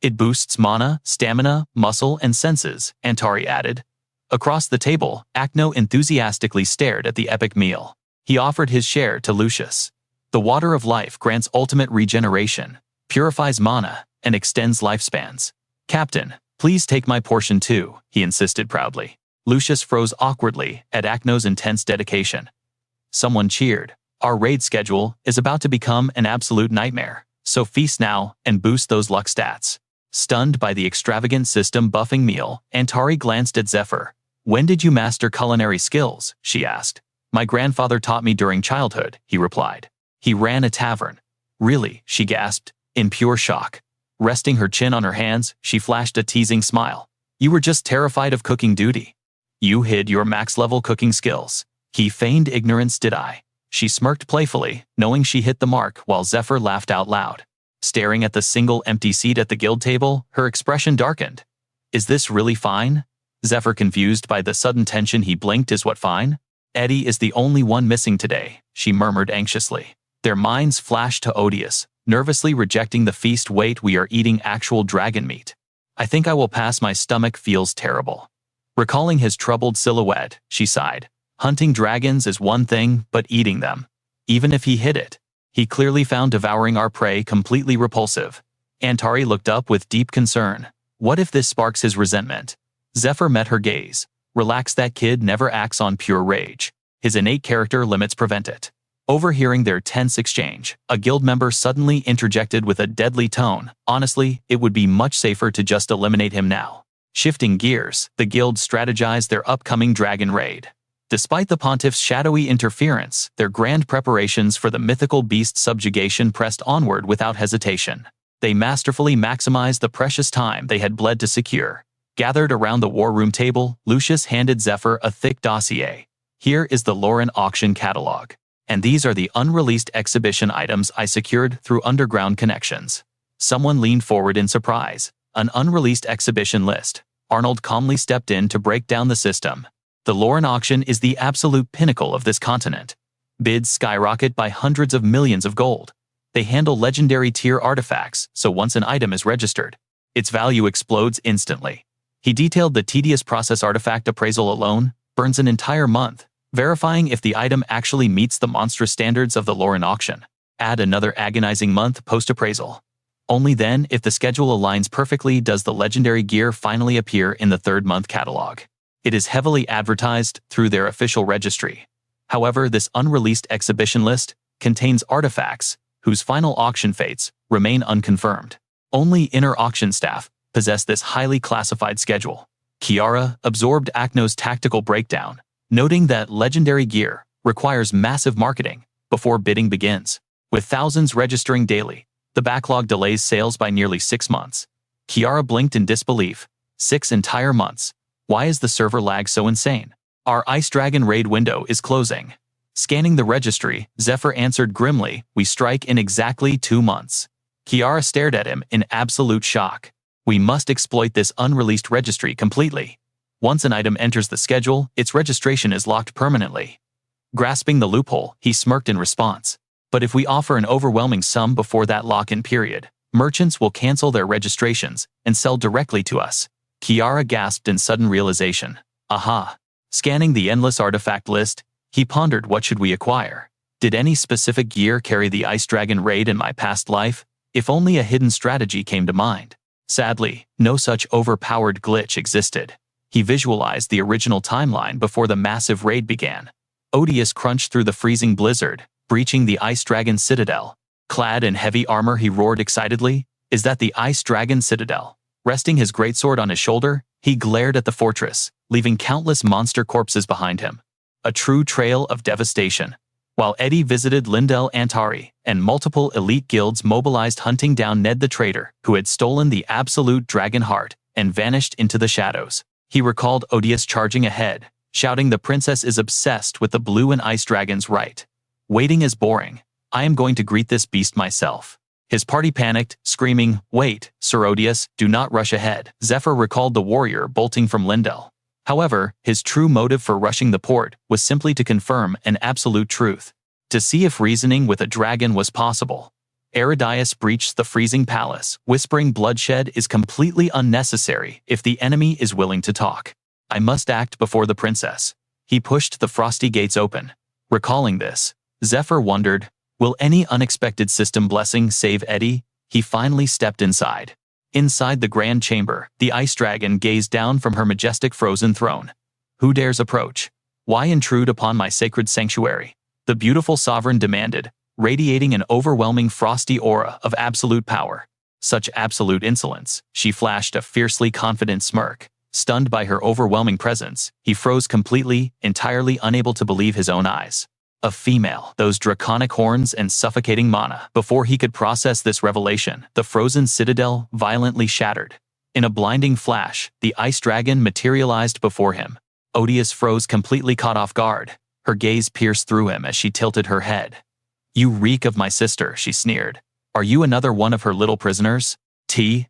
It boosts mana, stamina, muscle, and senses, Antari added. Across the table, Acno enthusiastically stared at the epic meal. He offered his share to Lucius. The water of life grants ultimate regeneration, purifies mana, and extends lifespans. Captain, please take my portion too, he insisted proudly. Lucius froze awkwardly at Acno's intense dedication. Someone cheered. Our raid schedule is about to become an absolute nightmare, so feast now and boost those luck stats. Stunned by the extravagant system buffing meal, Antari glanced at Zephyr. When did you master culinary skills? She asked. My grandfather taught me during childhood, he replied. He ran a tavern. Really? She gasped, in pure shock. Resting her chin on her hands, she flashed a teasing smile. You were just terrified of cooking duty. You hid your max-level cooking skills. He feigned ignorance, did I? She smirked playfully, knowing she hit the mark, while Zephyr laughed out loud. Staring at the single empty seat at the guild table, her expression darkened. Is this really fine? Zephyr, confused by the sudden tension, he blinked. Is what fine? Eddie is the only one missing today, she murmured anxiously. Their minds flashed to Odious, nervously rejecting the feast. Wait, we are eating actual dragon meat. I think I will pass, my stomach feels terrible. Recalling his troubled silhouette, she sighed. Hunting dragons is one thing, but eating them, even if he hid it, he clearly found devouring our prey completely repulsive. Antari looked up with deep concern. What if this sparks his resentment? Zephyr met her gaze. Relax, that kid never acts on pure rage. His innate character limits prevent it. Overhearing their tense exchange, a guild member suddenly interjected with a deadly tone. Honestly, it would be much safer to just eliminate him now. Shifting gears, the guild strategized their upcoming dragon raid. Despite the pontiff's shadowy interference, their grand preparations for the mythical beast's subjugation pressed onward without hesitation. They masterfully maximized the precious time they had bled to secure. Gathered around the war room table, Lucius handed Zephyr a thick dossier. Here is the Lauren auction catalog. And these are the unreleased exhibition items I secured through underground connections. Someone leaned forward in surprise. An unreleased exhibition list. Arnold calmly stepped in to break down the system. The Lauren auction is the absolute pinnacle of this continent. Bids skyrocket by hundreds of millions of gold. They handle legendary tier artifacts, so once an item is registered, its value explodes instantly. He detailed the tedious process. Artifact appraisal alone burns an entire month, verifying if the item actually meets the monstrous standards of the Lauren auction. Add another agonizing month post-appraisal. Only then, if the schedule aligns perfectly, does the legendary gear finally appear in the third-month catalog. It is heavily advertised through their official registry. However, this unreleased exhibition list contains artifacts whose final auction fates remain unconfirmed. Only inner auction staff possess this highly classified schedule. Kiara absorbed Akno's tactical breakdown, noting that legendary gear requires massive marketing before bidding begins. With thousands registering daily, the backlog delays sales by nearly 6 months. Kiara blinked in disbelief. 6 entire months. Why is the server lag so insane? Our Ice Dragon raid window is closing. Scanning the registry, Zephyr answered grimly, we strike in exactly 2 months. Kiara stared at him in absolute shock. We must exploit this unreleased registry completely. Once an item enters the schedule, its registration is locked permanently. Grasping the loophole, he smirked in response. But if we offer an overwhelming sum before that lock-in period, merchants will cancel their registrations and sell directly to us. Kiara gasped in sudden realization. Aha! Scanning the endless artifact list, he pondered, what should we acquire? Did any specific gear carry the Ice Dragon raid in my past life? If only a hidden strategy came to mind. Sadly, no such overpowered glitch existed. He visualized the original timeline before the massive raid began. Odious crunched through the freezing blizzard, breaching the Ice Dragon Citadel. Clad in heavy armor, he roared excitedly, is that the Ice Dragon Citadel? Resting his greatsword on his shoulder, he glared at the fortress, leaving countless monster corpses behind him. A true trail of devastation. While Eddie visited Lindell Antari, and multiple elite guilds mobilized hunting down Ned the traitor, who had stolen the absolute dragon heart and vanished into the shadows. He recalled Odious charging ahead, shouting, the princess is obsessed with the blue and ice dragons, right? Waiting is boring. I am going to greet this beast myself. His party panicked, screaming, wait, Sir Odious, do not rush ahead. Zephyr recalled the warrior bolting from Lindell. However, his true motive for rushing the port was simply to confirm an absolute truth. To see if reasoning with a dragon was possible. Aridius breached the freezing palace, whispering bloodshed is completely unnecessary if the enemy is willing to talk. I must act before the princess. He pushed the frosty gates open. Recalling this, Zephyr wondered, will any unexpected system blessing save Eddie? He finally stepped inside. Inside the grand chamber, the ice dragon gazed down from her majestic frozen throne. Who dares approach? Why intrude upon my sacred sanctuary? The beautiful sovereign demanded, radiating an overwhelming frosty aura of absolute power. Such absolute insolence, she flashed a fiercely confident smirk. Stunned by her overwhelming presence, he froze completely, entirely unable to believe his own eyes. A female, those draconic horns and suffocating mana. Before he could process this revelation, the frozen citadel violently shattered. In a blinding flash, the ice dragon materialized before him. Odious froze completely, caught off guard. Her gaze pierced through him as she tilted her head. You reek of my sister, she sneered. Are you another one of her little prisoners? T.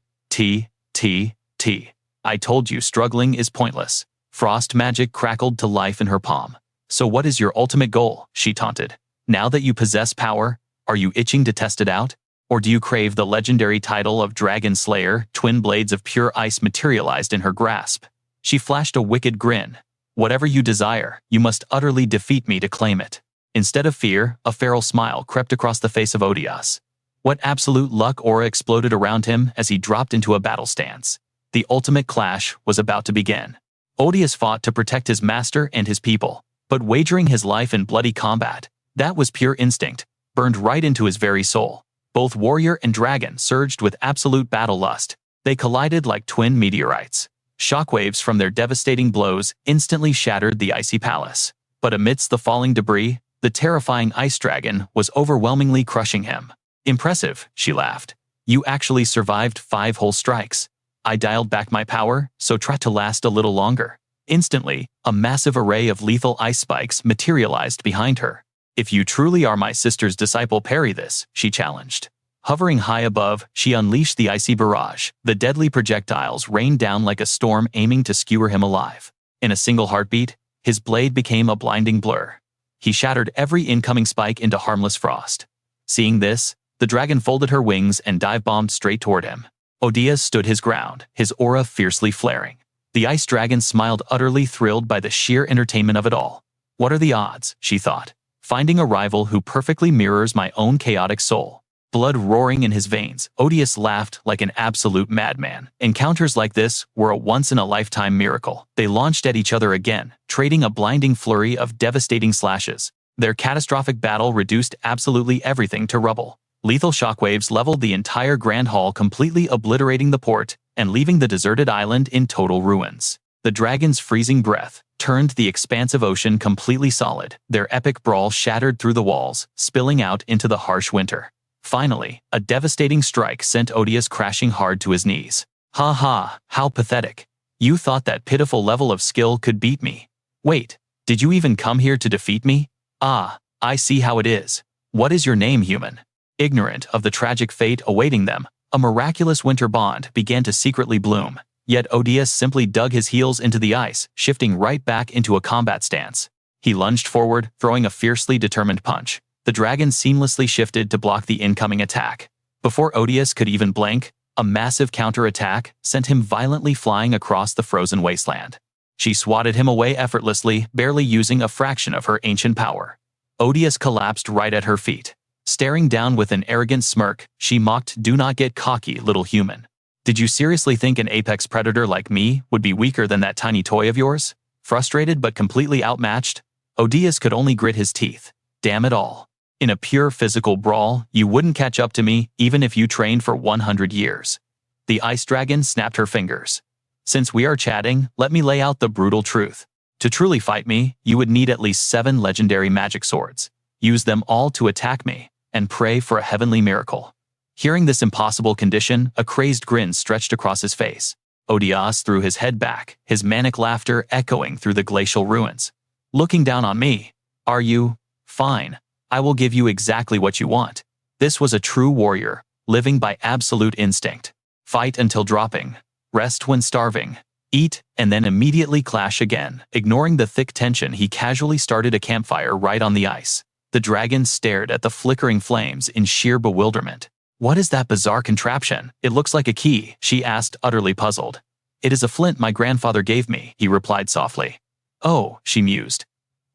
I told you struggling is pointless. Frost magic crackled to life in her palm. So what is your ultimate goal? She taunted. Now that you possess power, are you itching to test it out? Or do you crave the legendary title of Dragon Slayer? Twin blades of pure ice materialized in her grasp. She flashed a wicked grin. Whatever you desire, you must utterly defeat me to claim it. Instead of fear, a feral smile crept across the face of Odias. What absolute luck aura exploded around him as he dropped into a battle stance. The ultimate clash was about to begin. Odias fought to protect his master and his people, but wagering his life in bloody combat, that was pure instinct, burned right into his very soul. Both warrior and dragon surged with absolute battle lust. They collided like twin meteorites. Shockwaves from their devastating blows instantly shattered the icy palace. But amidst the falling debris, the terrifying ice dragon was overwhelmingly crushing him. Impressive, she laughed. You actually survived 5 whole strikes. I dialed back my power, so try to last a little longer. Instantly, a massive array of lethal ice spikes materialized behind her. If you truly are my sister's disciple, parry this, she challenged. Hovering high above, she unleashed the icy barrage. The deadly projectiles rained down like a storm, aiming to skewer him alive. In a single heartbeat, his blade became a blinding blur. He shattered every incoming spike into harmless frost. Seeing this, the dragon folded her wings and dive-bombed straight toward him. Odias stood his ground, his aura fiercely flaring. The ice dragon smiled, utterly thrilled by the sheer entertainment of it all. What are the odds, she thought, finding a rival who perfectly mirrors my own chaotic soul. Blood roaring in his veins, Odias laughed like an absolute madman. Encounters like this were a once-in-a-lifetime miracle. They launched at each other again, trading a blinding flurry of devastating slashes. Their catastrophic battle reduced absolutely everything to rubble. Lethal shockwaves leveled the entire Grand Hall, completely obliterating the port and leaving the deserted island in total ruins. The dragon's freezing breath turned the expansive ocean completely solid. Their epic brawl shattered through the walls, spilling out into the harsh winter. Finally, a devastating strike sent Odias crashing hard to his knees. Ha ha, how pathetic. You thought that pitiful level of skill could beat me. Wait, did you even come here to defeat me? Ah, I see how it is. What is your name, human? Ignorant of the tragic fate awaiting them, a miraculous winter bond began to secretly bloom. Yet Odias simply dug his heels into the ice, shifting right back into a combat stance. He lunged forward, throwing a fiercely determined punch. The dragon seamlessly shifted to block the incoming attack. Before Odias could even blink, a massive counter-attack sent him violently flying across the frozen wasteland. She swatted him away effortlessly, barely using a fraction of her ancient power. Odias collapsed right at her feet. Staring down with an arrogant smirk, she mocked, "Do not get cocky, little human. Did you seriously think an apex predator like me would be weaker than that tiny toy of yours?" Frustrated but completely outmatched, Odias could only grit his teeth. Damn it all. In a pure physical brawl, you wouldn't catch up to me even if you trained for 100 years. The ice dragon snapped her fingers. Since we are chatting, let me lay out the brutal truth. To truly fight me, you would need at least 7 legendary magic swords. Use them all to attack me, and pray for a heavenly miracle. Hearing this impossible condition, a crazed grin stretched across his face. Odias threw his head back, his manic laughter echoing through the glacial ruins. Looking down on me, are you? Fine. I will give you exactly what you want. This was a true warrior, living by absolute instinct. Fight until dropping. Rest when starving. Eat, and then immediately clash again. Ignoring the thick tension, he casually started a campfire right on the ice. The dragon stared at the flickering flames in sheer bewilderment. What is that bizarre contraption? It looks like a key, she asked, utterly puzzled. It is a flint my grandfather gave me, he replied softly. Oh, she mused.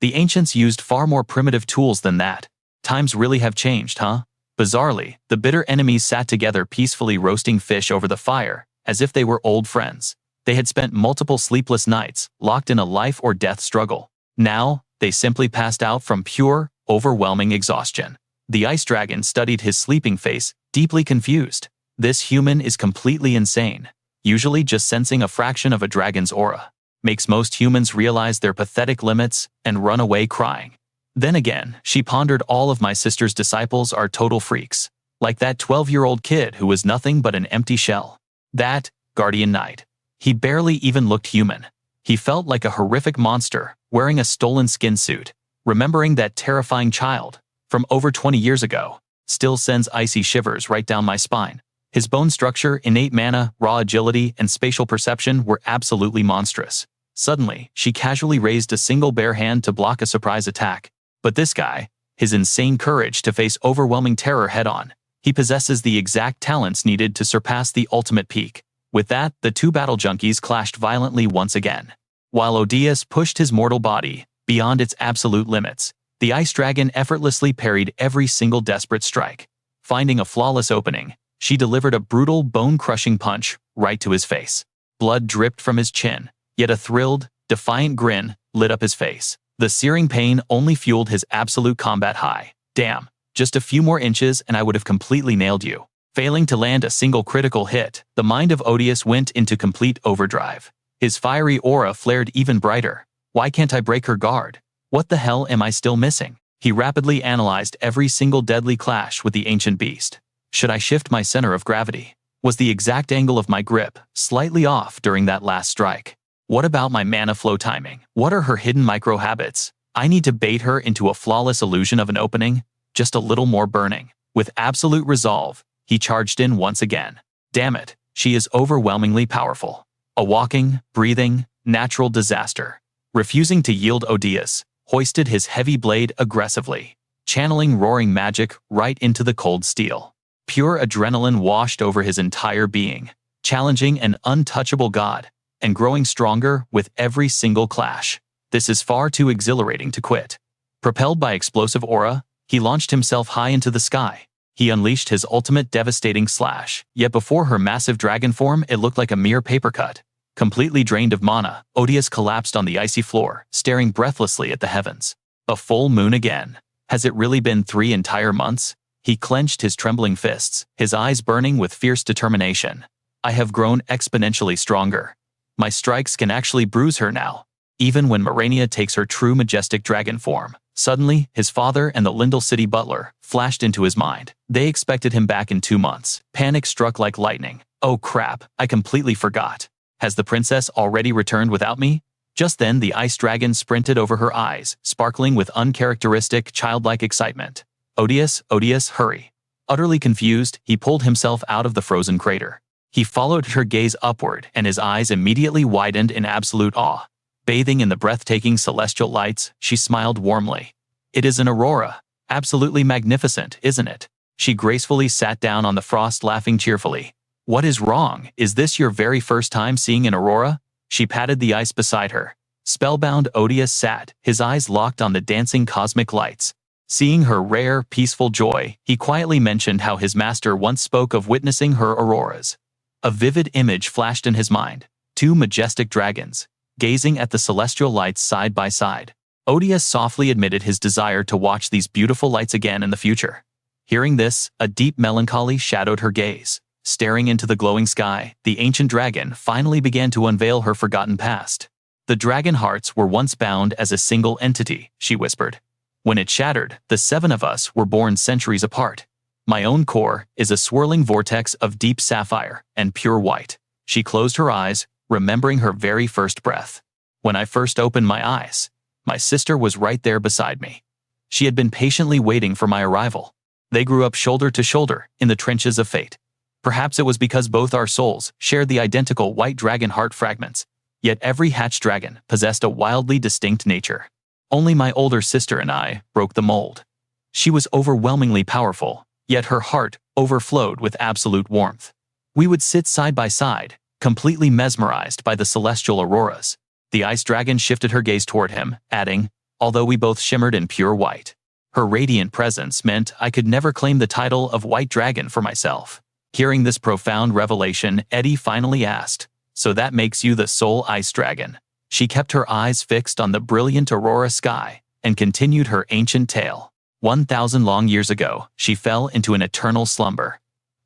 The ancients used far more primitive tools than that. Times really have changed, huh? Bizarrely, the bitter enemies sat together peacefully roasting fish over the fire, as if they were old friends. They had spent multiple sleepless nights, locked in a life-or-death struggle. Now, they simply passed out from pure, overwhelming exhaustion. The ice dragon studied his sleeping face, deeply confused. This human is completely insane. Usually just sensing a fraction of a dragon's aura makes most humans realize their pathetic limits and run away crying. Then again, she pondered, all of my sister's disciples are total freaks. Like that 12-year-old kid who was nothing but an empty shell. That guardian knight. He barely even looked human. He felt like a horrific monster, wearing a stolen skin suit. Remembering that terrifying child from over 20 years ago still sends icy shivers right down my spine. His bone structure, innate mana, raw agility, and spatial perception were absolutely monstrous. Suddenly, she casually raised a single bare hand to block a surprise attack. But this guy, his insane courage to face overwhelming terror head-on, he possesses the exact talents needed to surpass the ultimate peak. With that, the two battle junkies clashed violently once again. While Odious pushed his mortal body beyond its absolute limits, the ice dragon effortlessly parried every single desperate strike. Finding a flawless opening, she delivered a brutal, bone-crushing punch right to his face. Blood dripped from his chin, yet a thrilled, defiant grin lit up his face. The searing pain only fueled his absolute combat high. Damn, just a few more inches and I would have completely nailed you. Failing to land a single critical hit, the mind of Odious went into complete overdrive. His fiery aura flared even brighter. Why can't I break her guard? What the hell am I still missing? He rapidly analyzed every single deadly clash with the ancient beast. Should I shift my center of gravity? Was the exact angle of my grip slightly off during that last strike? What about my mana flow timing? What are her hidden micro-habits? I need to bait her into a flawless illusion of an opening, just a little more burning. With absolute resolve, he charged in once again. Damn it, she is overwhelmingly powerful. A walking, breathing, natural disaster. Refusing to yield, Odious hoisted his heavy blade aggressively, channeling roaring magic right into the cold steel. Pure adrenaline washed over his entire being, challenging an untouchable god, and growing stronger with every single clash. This is far too exhilarating to quit. Propelled by explosive aura, he launched himself high into the sky. He unleashed his ultimate devastating slash, yet before her massive dragon form it looked like a mere paper cut. Completely drained of mana, Odious collapsed on the icy floor, staring breathlessly at the heavens. A full moon again. Has it really been 3 entire months? He clenched his trembling fists, his eyes burning with fierce determination. I have grown exponentially stronger. My strikes can actually bruise her now. Even when Morania takes her true majestic dragon form. Suddenly, his father and the Lindell City butler flashed into his mind. They expected him back in 2 months. Panic struck like lightning. Oh crap, I completely forgot. Has the princess already returned without me? Just then the ice dragon sprinted over her eyes, sparkling with uncharacteristic childlike excitement. Odious, hurry. Utterly confused, he pulled himself out of the frozen crater. He followed her gaze upward and his eyes immediately widened in absolute awe. Bathing in the breathtaking celestial lights, she smiled warmly. It is an aurora. Absolutely magnificent, isn't it? She gracefully sat down on the frost, laughing cheerfully. What is wrong? Is this your very first time seeing an aurora? She patted the ice beside her. Spellbound, Odious sat, his eyes locked on the dancing cosmic lights. Seeing her rare, peaceful joy, he quietly mentioned how his master once spoke of witnessing her auroras. A vivid image flashed in his mind. 2 majestic dragons, gazing at the celestial lights side by side. Odious softly admitted his desire to watch these beautiful lights again in the future. Hearing this, a deep melancholy shadowed her gaze. Staring into the glowing sky, the ancient dragon finally began to unveil her forgotten past. The dragon hearts were once bound as a single entity, she whispered. When it shattered, the 7 of us were born centuries apart. My own core is a swirling vortex of deep sapphire and pure white. She closed her eyes, remembering her very first breath. When I first opened my eyes, my sister was right there beside me. She had been patiently waiting for my arrival. They grew up shoulder to shoulder in the trenches of fate. Perhaps it was because both our souls shared the identical white dragon heart fragments, yet every hatched dragon possessed a wildly distinct nature. Only my older sister and I broke the mold. She was overwhelmingly powerful, yet her heart overflowed with absolute warmth. We would sit side by side, completely mesmerized by the celestial auroras. The ice dragon shifted her gaze toward him, adding, although we both shimmered in pure white. Her radiant presence meant I could never claim the title of white dragon for myself. Hearing this profound revelation, Eddie finally asked, so that makes you the sole ice dragon? She kept her eyes fixed on the brilliant aurora sky and continued her ancient tale. 1,000 long years ago, she fell into an eternal slumber.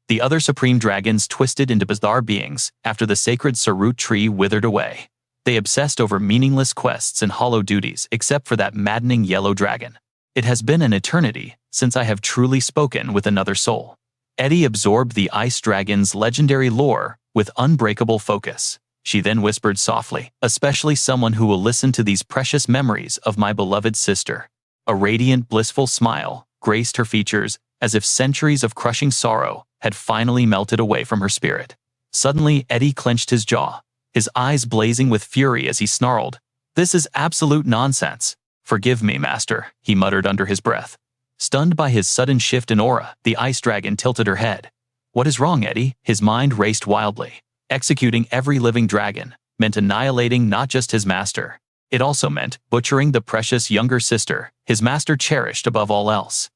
The other supreme dragons twisted into bizarre beings after the sacred Sarut tree withered away. They obsessed over meaningless quests and hollow duties except for that maddening yellow dragon. It has been an eternity since I have truly spoken with another soul. Eddie absorbed the ice dragon's legendary lore with unbreakable focus. She then whispered softly, especially someone who will listen to these precious memories of my beloved sister. A radiant, blissful smile graced her features as if centuries of crushing sorrow had finally melted away from her spirit. Suddenly, Eddie clenched his jaw, his eyes blazing with fury as he snarled, "This is absolute nonsense. Forgive me, master," he muttered under his breath. Stunned by his sudden shift in aura, the ice dragon tilted her head. "What is wrong, Eddie?" His mind raced wildly. Executing every living dragon meant annihilating not just his master. It also meant butchering the precious younger sister his master cherished above all else.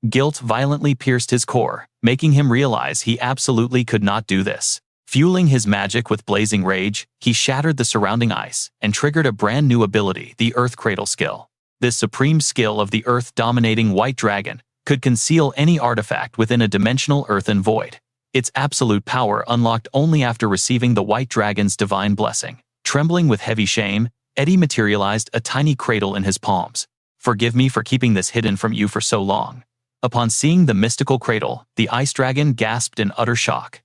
Guilt violently pierced his core, making him realize he absolutely could not do this. Fueling his magic with blazing rage, he shattered the surrounding ice and triggered a brand new ability, the Earth Cradle skill. This supreme skill of the Earth-dominating white dragon could conceal any artifact within a dimensional earthen void. Its absolute power unlocked only after receiving the white dragon's divine blessing. Trembling with heavy shame, Eddie materialized a tiny cradle in his palms. "Forgive me for keeping this hidden from you for so long." Upon seeing the mystical cradle, the ice dragon gasped in utter shock.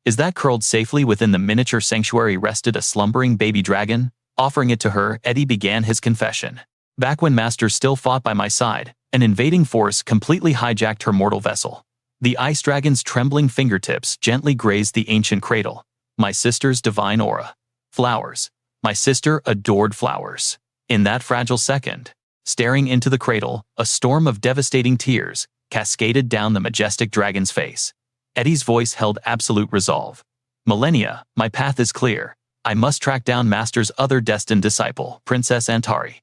Is that curled safely within the miniature sanctuary rested a slumbering baby dragon? Offering it to her, Eddie began his confession. "Back when Master still fought by my side, an invading force completely hijacked her mortal vessel. The ice dragon's trembling fingertips gently grazed the ancient cradle. My sister's divine aura. Flowers. My sister adored flowers. In that fragile second, staring into the cradle, a storm of devastating tears cascaded down the majestic dragon's face. Eddie's voice held absolute resolve. "Millennia, my path is clear. I must track down Master's other destined disciple, Princess Antari."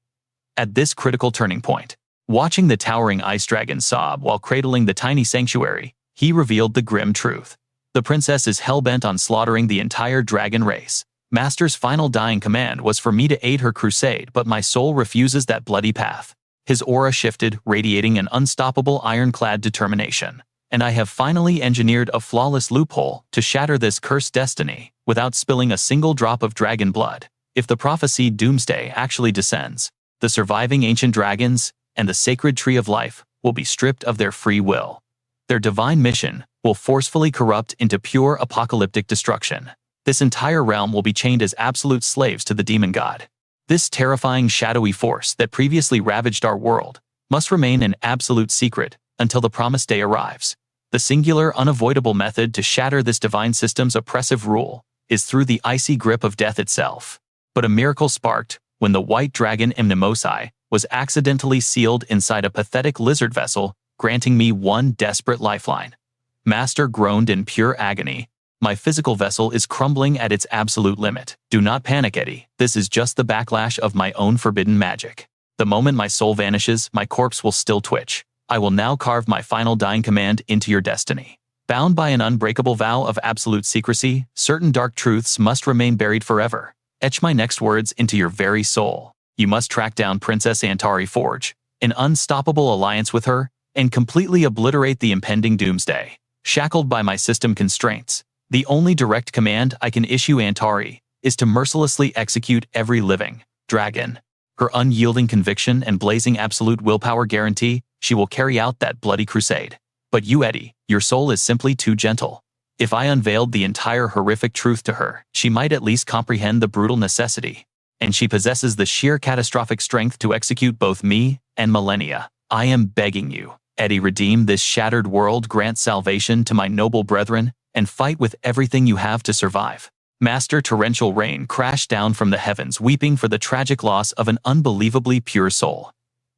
At this critical turning point, watching the towering ice dragon sob while cradling the tiny sanctuary, he revealed the grim truth. The princess is hell-bent on slaughtering the entire dragon race. Master's final dying command was for me to aid her crusade, but my soul refuses that bloody path. His aura shifted, radiating an unstoppable ironclad determination. And I have finally engineered a flawless loophole to shatter this cursed destiny without spilling a single drop of dragon blood. If the prophesied doomsday actually descends, the surviving ancient dragons and the sacred tree of life will be stripped of their free will. Their divine mission will forcefully corrupt into pure apocalyptic destruction. This entire realm will be chained as absolute slaves to the demon god. This terrifying shadowy force that previously ravaged our world must remain an absolute secret until the promised day arrives. The singular, unavoidable method to shatter this divine system's oppressive rule is through the icy grip of death itself. But a miracle sparked when the white dragon Mnemosyne was accidentally sealed inside a pathetic lizard vessel, granting me one desperate lifeline. Master groaned in pure agony. "My physical vessel is crumbling at its absolute limit. Do not panic, Eddie. This is just the backlash of my own forbidden magic. The moment my soul vanishes, my corpse will still twitch. I will now carve my final dying command into your destiny. Bound by an unbreakable vow of absolute secrecy, certain dark truths must remain buried forever. Etch my next words into your very soul. You must track down Princess Antari, forge an unstoppable alliance with her, and completely obliterate the impending doomsday. Shackled by my system constraints, the only direct command I can issue Antari is to mercilessly execute every living dragon. Her unyielding conviction and blazing absolute willpower guarantee she will carry out that bloody crusade. But you, Eddie, your soul is simply too gentle. If I unveiled the entire horrific truth to her, she might at least comprehend the brutal necessity. And she possesses the sheer catastrophic strength to execute both me and Millennia. I am begging you, Eddie, redeem this shattered world, grant salvation to my noble brethren, and fight with everything you have to survive." Master Torrential Rain crashed down from the heavens, weeping for the tragic loss of an unbelievably pure soul.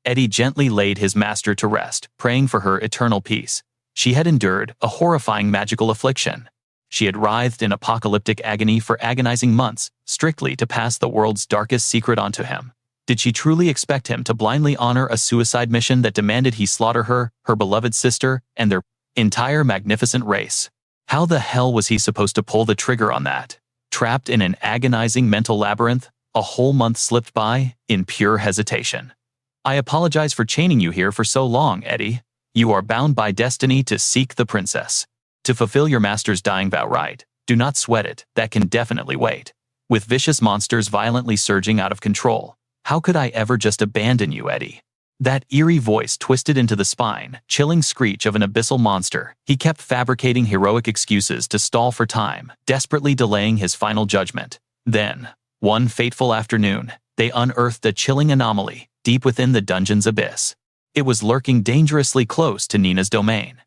Eddie gently laid his master to rest, praying for her eternal peace. She had endured a horrifying magical affliction. She had writhed in apocalyptic agony for agonizing months, strictly to pass the world's darkest secret onto him. Did she truly expect him to blindly honor a suicide mission that demanded he slaughter her, her beloved sister, and their entire magnificent race? How the hell was he supposed to pull the trigger on that? Trapped in an agonizing mental labyrinth, a whole month slipped by in pure hesitation. "I apologize for chaining you here for so long, Eddie. You are bound by destiny to seek the princess. To fulfill your master's dying vow right. Do not sweat it, that can definitely wait. With vicious monsters violently surging out of control, how could I ever just abandon you, Eddie?" That eerie voice twisted into the spine, chilling screech of an abyssal monster. He kept fabricating heroic excuses to stall for time, desperately delaying his final judgment. Then, one fateful afternoon, they unearthed a chilling anomaly deep within the dungeon's abyss. It was lurking dangerously close to Nina's domain.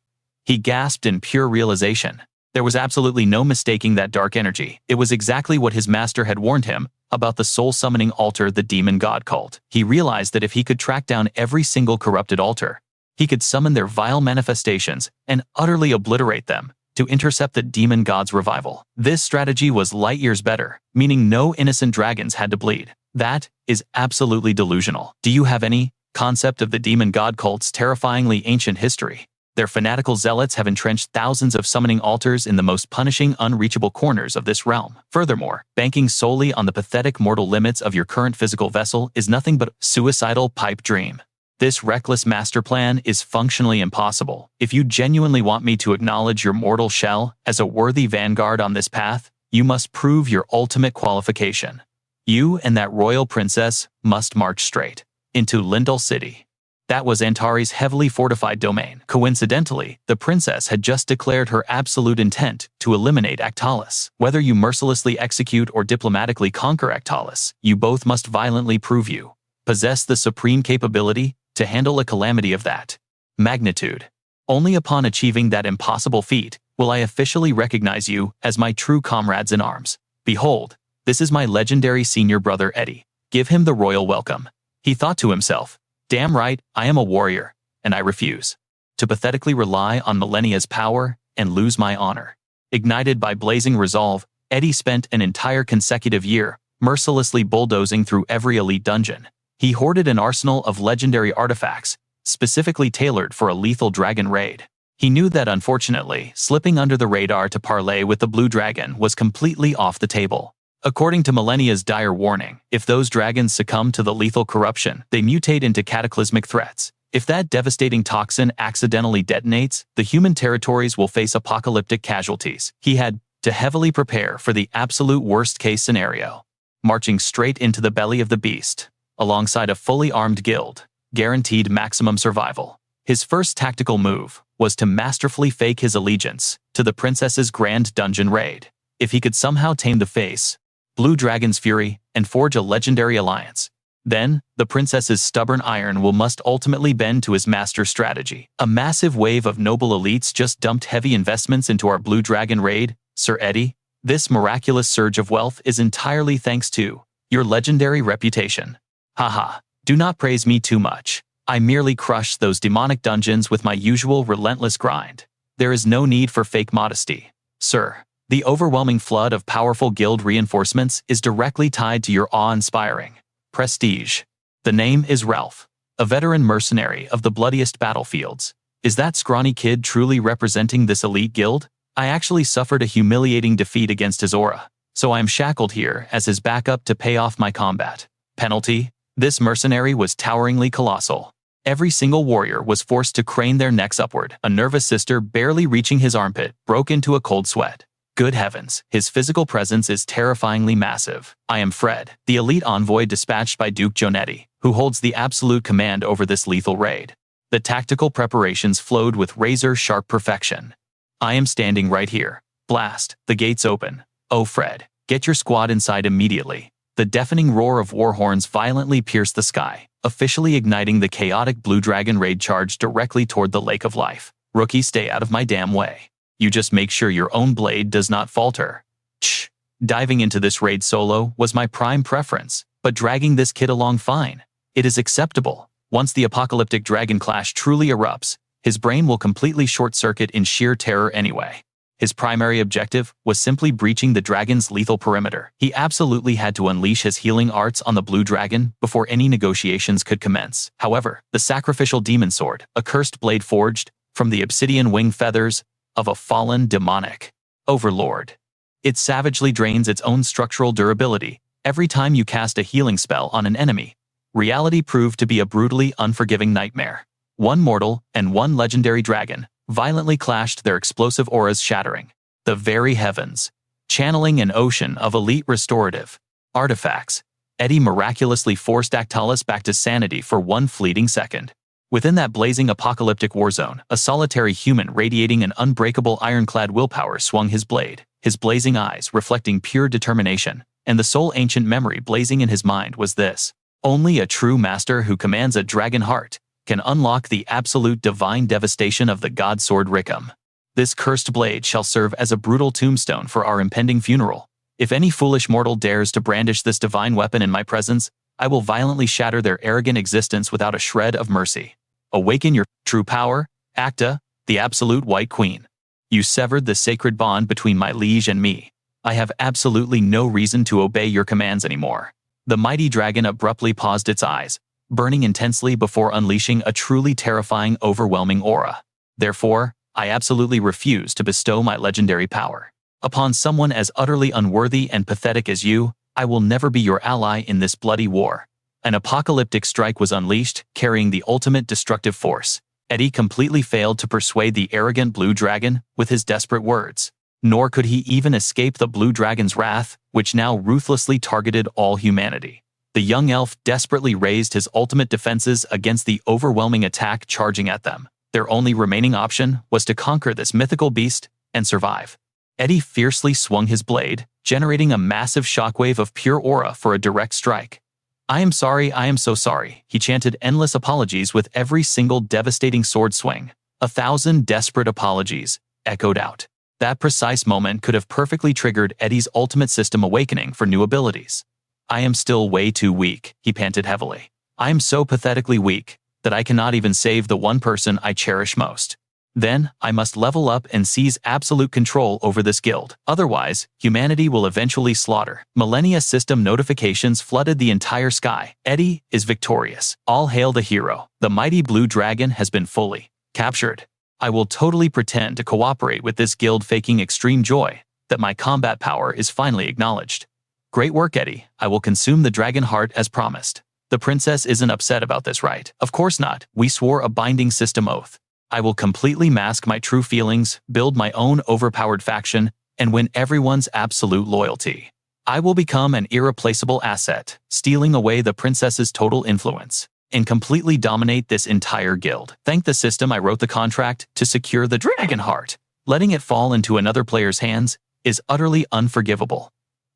He gasped in pure realization. There was absolutely no mistaking that dark energy. It was exactly what his master had warned him about, the soul-summoning altar, the demon god cult. He realized that if he could track down every single corrupted altar, he could summon their vile manifestations and utterly obliterate them to intercept the demon god's revival. This strategy was light years better, meaning no innocent dragons had to bleed. That is absolutely delusional. Do you have any concept of the demon god cult's terrifyingly ancient history? Their fanatical zealots have entrenched thousands of summoning altars in the most punishing, unreachable corners of this realm. Furthermore, banking solely on the pathetic mortal limits of your current physical vessel is nothing but a suicidal pipe dream. This reckless master plan is functionally impossible. If you genuinely want me to acknowledge your mortal shell as a worthy vanguard on this path, you must prove your ultimate qualification. You and that royal princess must march straight into Lindell City. That was Antari's heavily fortified domain. Coincidentally, the princess had just declared her absolute intent to eliminate Actalis. Whether you mercilessly execute or diplomatically conquer Actalis, you both must violently prove you possess the supreme capability to handle a calamity of that magnitude. Only upon achieving that impossible feat will I officially recognize you as my true comrades in arms. Behold, this is my legendary senior brother Eddie. Give him the royal welcome. He thought to himself, damn right, I am a warrior, and I refuse to pathetically rely on millennia's power and lose my honor. Ignited by blazing resolve, Eddie spent an entire consecutive year mercilessly bulldozing through every elite dungeon. He hoarded an arsenal of legendary artifacts, specifically tailored for a lethal dragon raid. He knew that unfortunately, slipping under the radar to parley with the blue dragon was completely off the table. According to Millennia's dire warning, if those dragons succumb to the lethal corruption, they mutate into cataclysmic threats. If that devastating toxin accidentally detonates, the human territories will face apocalyptic casualties. He had to heavily prepare for the absolute worst-case scenario, marching straight into the belly of the beast, alongside a fully armed guild, guaranteed maximum survival. His first tactical move was to masterfully fake his allegiance to the princess's grand dungeon raid. If he could somehow tame the face, Blue Dragon's fury, and forge a legendary alliance, then the princess's stubborn iron will must ultimately bend to his master strategy. A massive wave of noble elites just dumped heavy investments into our Blue Dragon raid, Sir Eddie. This miraculous surge of wealth is entirely thanks to your legendary reputation. Haha, do not praise me too much. I merely crush those demonic dungeons with my usual relentless grind. There is no need for fake modesty, sir. The overwhelming flood of powerful guild reinforcements is directly tied to your awe-inspiring prestige. The name is Ralph, a veteran mercenary of the bloodiest battlefields. Is that scrawny kid truly representing this elite guild? I actually suffered a humiliating defeat against his aura, so I am shackled here as his backup to pay off my combat penalty. This mercenary was toweringly colossal. Every single warrior was forced to crane their necks upward. A nervous sister barely reaching his armpit broke into a cold sweat. Good heavens, his physical presence is terrifyingly massive. I am Fred, the elite envoy dispatched by Duke Jonetti, who holds the absolute command over this lethal raid. The tactical preparations flowed with razor-sharp perfection. I am standing right here. Blast, the gates open. Oh Fred, get your squad inside immediately. The deafening roar of war horns violently pierced the sky, officially igniting the chaotic Blue Dragon raid charge directly toward the Lake of Life. Rookie, stay out of my damn way. You just make sure your own blade does not falter. Shh. Diving into this raid solo was my prime preference, but dragging this kid along fine. It is acceptable. Once the apocalyptic dragon clash truly erupts, his brain will completely short-circuit in sheer terror anyway. His primary objective was simply breaching the dragon's lethal perimeter. He absolutely had to unleash his healing arts on the blue dragon before any negotiations could commence. However, the sacrificial demon sword, a cursed blade forged from the obsidian wing feathers of a fallen demonic overlord. It savagely drains its own structural durability every time you cast a healing spell on an enemy. Reality proved to be a brutally unforgiving nightmare. One mortal and one legendary dragon violently clashed, their explosive auras shattering the very heavens. Channeling an ocean of elite restorative artifacts, Eddie miraculously forced Actalis back to sanity for one fleeting second. Within that blazing apocalyptic warzone, a solitary human radiating an unbreakable ironclad willpower swung his blade, his blazing eyes reflecting pure determination, and the sole ancient memory blazing in his mind was this: only a true master who commands a dragon heart can unlock the absolute divine devastation of the god sword Rickham. This cursed blade shall serve as a brutal tombstone for our impending funeral. If any foolish mortal dares to brandish this divine weapon in my presence, I will violently shatter their arrogant existence without a shred of mercy. Awaken your true power, Acta, the absolute White Queen. You severed the sacred bond between my liege and me. I have absolutely no reason to obey your commands anymore." The mighty dragon abruptly paused, its eyes burning intensely before unleashing a truly terrifying, overwhelming aura. "Therefore, I absolutely refuse to bestow my legendary power upon someone as utterly unworthy and pathetic as you. I will never be your ally in this bloody war." An apocalyptic strike was unleashed, carrying the ultimate destructive force. Eddie completely failed to persuade the arrogant blue dragon with his desperate words. Nor could he even escape the blue dragon's wrath, which now ruthlessly targeted all humanity. The young elf desperately raised his ultimate defenses against the overwhelming attack charging at them. Their only remaining option was to conquer this mythical beast and survive. Eddie fiercely swung his blade, generating a massive shockwave of pure aura for a direct strike. "I am sorry, I am so sorry," he chanted endless apologies with every single devastating sword swing. 1,000 desperate apologies echoed out. That precise moment could have perfectly triggered Eddie's ultimate system awakening for new abilities. "I am still way too weak," he panted heavily. "I am so pathetically weak that I cannot even save the one person I cherish most. Then, I must level up and seize absolute control over this guild. Otherwise, humanity will eventually slaughter." Millennia system notifications flooded the entire sky. "Eddie is victorious. All hail the hero. The mighty blue dragon has been fully captured. I will totally pretend to cooperate with this guild, faking extreme joy that my combat power is finally acknowledged. Great work, Eddie. I will consume the dragon heart as promised." The princess isn't upset about this, right? Of course not. We swore a binding system oath. "I will completely mask my true feelings, build my own overpowered faction, and win everyone's absolute loyalty. I will become an irreplaceable asset, stealing away the princess's total influence, and completely dominate this entire guild. Thank the system I wrote the contract to secure the dragon heart. Letting it fall into another player's hands is utterly unforgivable.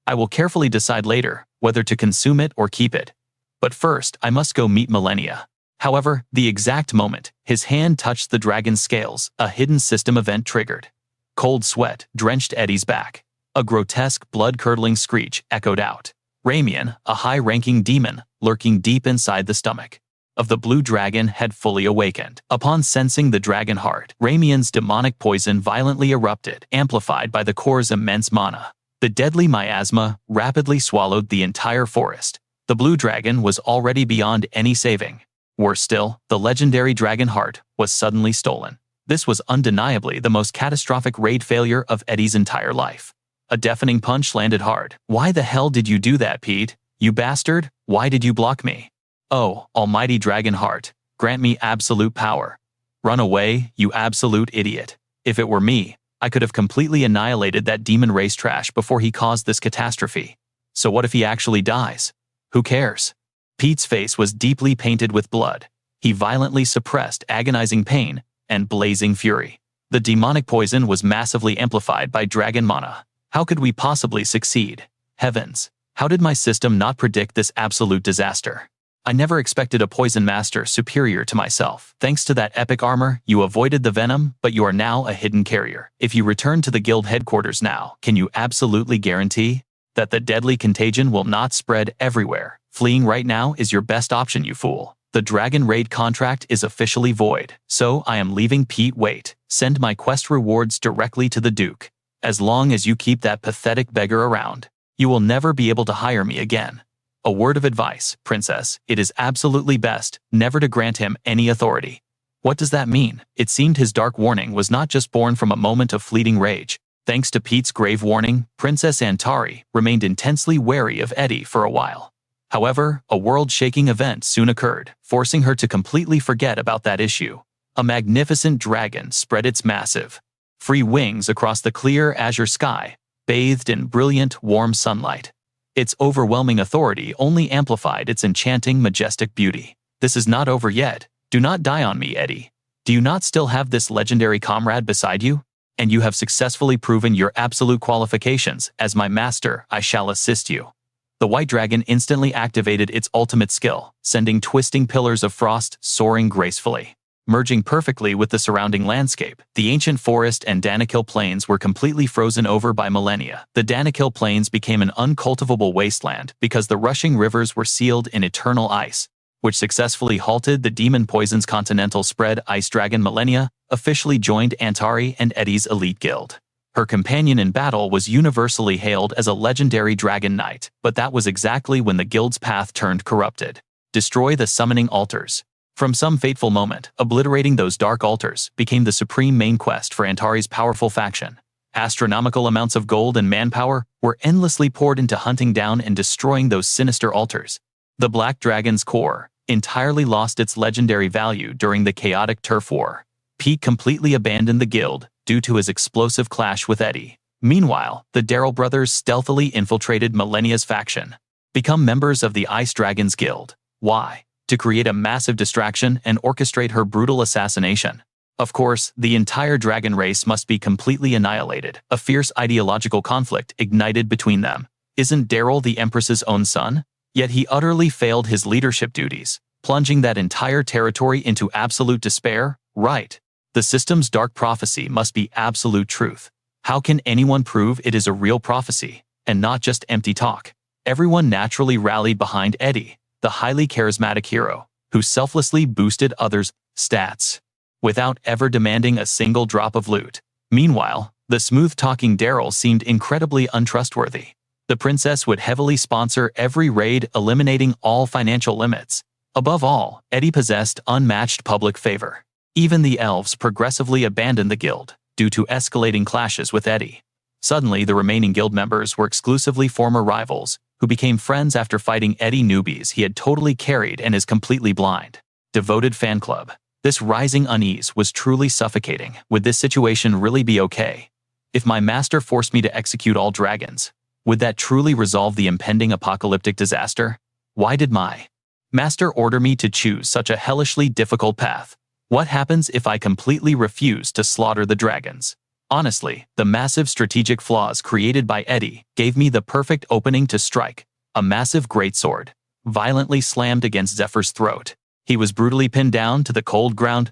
I will carefully decide later whether to consume it or keep it. But first, I must go meet Millennia." However, the exact moment his hand touched the dragon's scales, a hidden system event triggered. Cold sweat drenched Eddie's back. A grotesque, blood-curdling screech echoed out. Ramian, a high-ranking demon lurking deep inside the stomach of the blue dragon, had fully awakened. Upon sensing the dragon heart, Ramian's demonic poison violently erupted, amplified by the core's immense mana. The deadly miasma rapidly swallowed the entire forest. The blue dragon was already beyond any saving. Worse still, the legendary dragon heart was suddenly stolen. This was undeniably the most catastrophic raid failure of Eddie's entire life. A deafening punch landed hard. "Why the hell did you do that, Pete? You bastard! Why did you block me? Oh, almighty dragon heart, grant me absolute power. Run away, you absolute idiot. If it were me, I could have completely annihilated that demon race trash before he caused this catastrophe. So what if he actually dies? Who cares?" Pete's face was deeply painted with blood. He violently suppressed agonizing pain and blazing fury. The demonic poison was massively amplified by dragon mana. How could we possibly succeed? Heavens, how did my system not predict this absolute disaster? I never expected a poison master superior to myself. Thanks to that epic armor, you avoided the venom, but you are now a hidden carrier. If you return to the guild headquarters now, can you absolutely guarantee that the deadly contagion will not spread everywhere? Fleeing right now is your best option, you fool. The dragon raid contract is officially void, so I am leaving. Pete, wait. Send my quest rewards directly to the Duke. As long as you keep that pathetic beggar around, you will never be able to hire me again. A word of advice, princess, it is absolutely best never to grant him any authority. What does that mean? It seemed his dark warning was not just born from a moment of fleeting rage. Thanks to Pete's grave warning, Princess Antari remained intensely wary of Eddie for a while. However, a world-shaking event soon occurred, forcing her to completely forget about that issue. A magnificent dragon spread its massive, free wings across the clear azure sky, bathed in brilliant, warm sunlight. Its overwhelming authority only amplified its enchanting, majestic beauty. This is not over yet. Do not die on me, Eddie. Do you not still have this legendary comrade beside you? And you have successfully proven your absolute qualifications. As my master, I shall assist you. The white dragon instantly activated its ultimate skill, sending twisting pillars of frost soaring gracefully. Merging perfectly with the surrounding landscape, the ancient forest and Danakil plains were completely frozen over by millennia. The Danakil plains became an uncultivable wasteland because the rushing rivers were sealed in eternal ice, which successfully halted the Demon Poison's continental spread. Ice Dragon Millennia officially joined Antari and Eddie's elite guild. Her companion in battle was universally hailed as a legendary dragon knight, but that was exactly when the guild's path turned corrupted. Destroy the summoning altars. From some fateful moment, obliterating those dark altars became the supreme main quest for Antari's powerful faction. Astronomical amounts of gold and manpower were endlessly poured into hunting down and destroying those sinister altars. The Black Dragon's core entirely lost its legendary value during the chaotic turf war. Pete completely abandoned the guild due to his explosive clash with Eddie. Meanwhile, the Darrell brothers stealthily infiltrated Millennia's faction, become members of the Ice Dragon's Guild. Why? To create a massive distraction and orchestrate her brutal assassination. Of course, the entire dragon race must be completely annihilated. A fierce ideological conflict ignited between them. Isn't Darrell the Empress's own son? Yet he utterly failed his leadership duties, plunging that entire territory into absolute despair. Right. The system's dark prophecy must be absolute truth. How can anyone prove it is a real prophecy, and not just empty talk? Everyone naturally rallied behind Eddie, the highly charismatic hero, who selflessly boosted others' stats, without ever demanding a single drop of loot. Meanwhile, the smooth-talking Darrell seemed incredibly untrustworthy. The princess would heavily sponsor every raid, eliminating all financial limits. Above all, Eddie possessed unmatched public favor. Even the elves progressively abandoned the guild, due to escalating clashes with Eddie. Suddenly, the remaining guild members were exclusively former rivals, who became friends after fighting Eddie newbies he had totally carried and is completely blind. Devoted fan club. This rising unease was truly suffocating. Would this situation really be okay? If my master forced me to execute all dragons, would that truly resolve the impending apocalyptic disaster? Why did my master order me to choose such a hellishly difficult path? What happens if I completely refuse to slaughter the dragons? Honestly, the massive strategic flaws created by Eddie gave me the perfect opening to strike. A massive greatsword violently slammed against Zephyr's throat. He was brutally pinned down to the cold ground.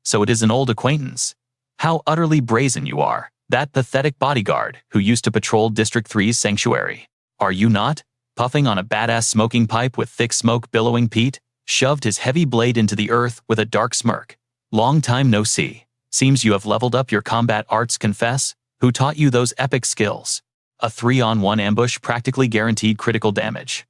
So it is an old acquaintance. How utterly brazen you are. That pathetic bodyguard who used to patrol District 3's sanctuary. Are you not? Puffing on a badass smoking pipe with thick smoke billowing, Pete shoved his heavy blade into the earth with a dark smirk. Long time no see. Seems you have leveled up your combat arts. Confess, who taught you those epic skills? A 3-on-1 ambush practically guaranteed critical damage.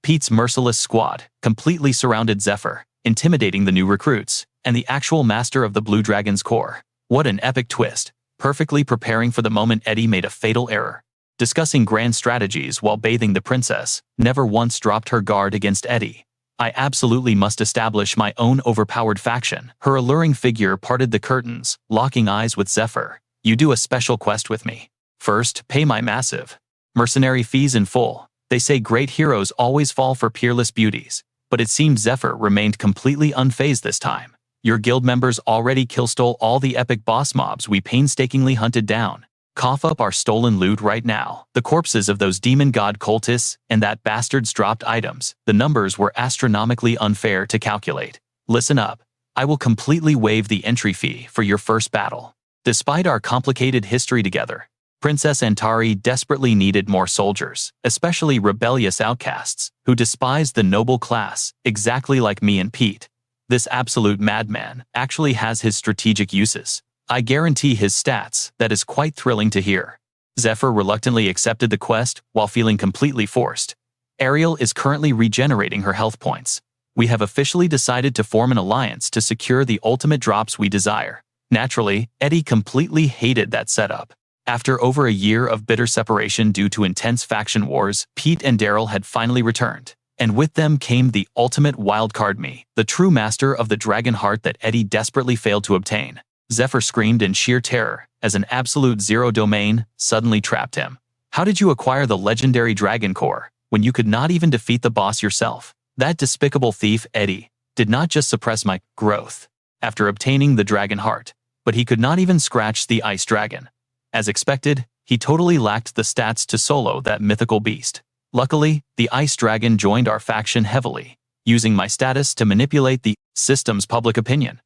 Pete's merciless squad completely surrounded Zephyr, intimidating the new recruits, and the actual master of the Blue Dragon's core. What an epic twist, perfectly preparing for the moment Eddie made a fatal error. Discussing grand strategies while bathing the princess, never once dropped her guard against Eddie. I absolutely must establish my own overpowered faction. Her alluring figure parted the curtains, locking eyes with Zephyr. You do a special quest with me. First, pay my massive mercenary fees in full. They say great heroes always fall for peerless beauties, but it seemed Zephyr remained completely unfazed this time. Your guild members already killstole all the epic boss mobs we painstakingly hunted down. Cough up our stolen loot right now. The corpses of those demon god cultists and that bastard's dropped items. The numbers were astronomically unfair to calculate. Listen up. I will completely waive the entry fee for your first battle. Despite our complicated history together, Princess Antari desperately needed more soldiers, especially rebellious outcasts, who despised the noble class, exactly like me and Pete. This absolute madman actually has his strategic uses. I guarantee his stats. That is quite thrilling to hear. Zephyr reluctantly accepted the quest while feeling completely forced. Ariel is currently regenerating her health points. We have officially decided to form an alliance to secure the ultimate drops we desire. Naturally, Eddie completely hated that setup. After over a year of bitter separation due to intense faction wars, Pete and Darrell had finally returned. And with them came the ultimate wildcard, me, the true master of the dragon heart that Eddie desperately failed to obtain. Zephyr screamed in sheer terror as an absolute zero domain suddenly trapped him. How did you acquire the legendary dragon core when you could not even defeat the boss yourself? That despicable thief, Eddie, did not just suppress my growth after obtaining the dragon heart, but he could not even scratch the ice dragon. As expected, he totally lacked the stats to solo that mythical beast. Luckily, the ice dragon joined our faction heavily, using my status to manipulate the system's public opinion.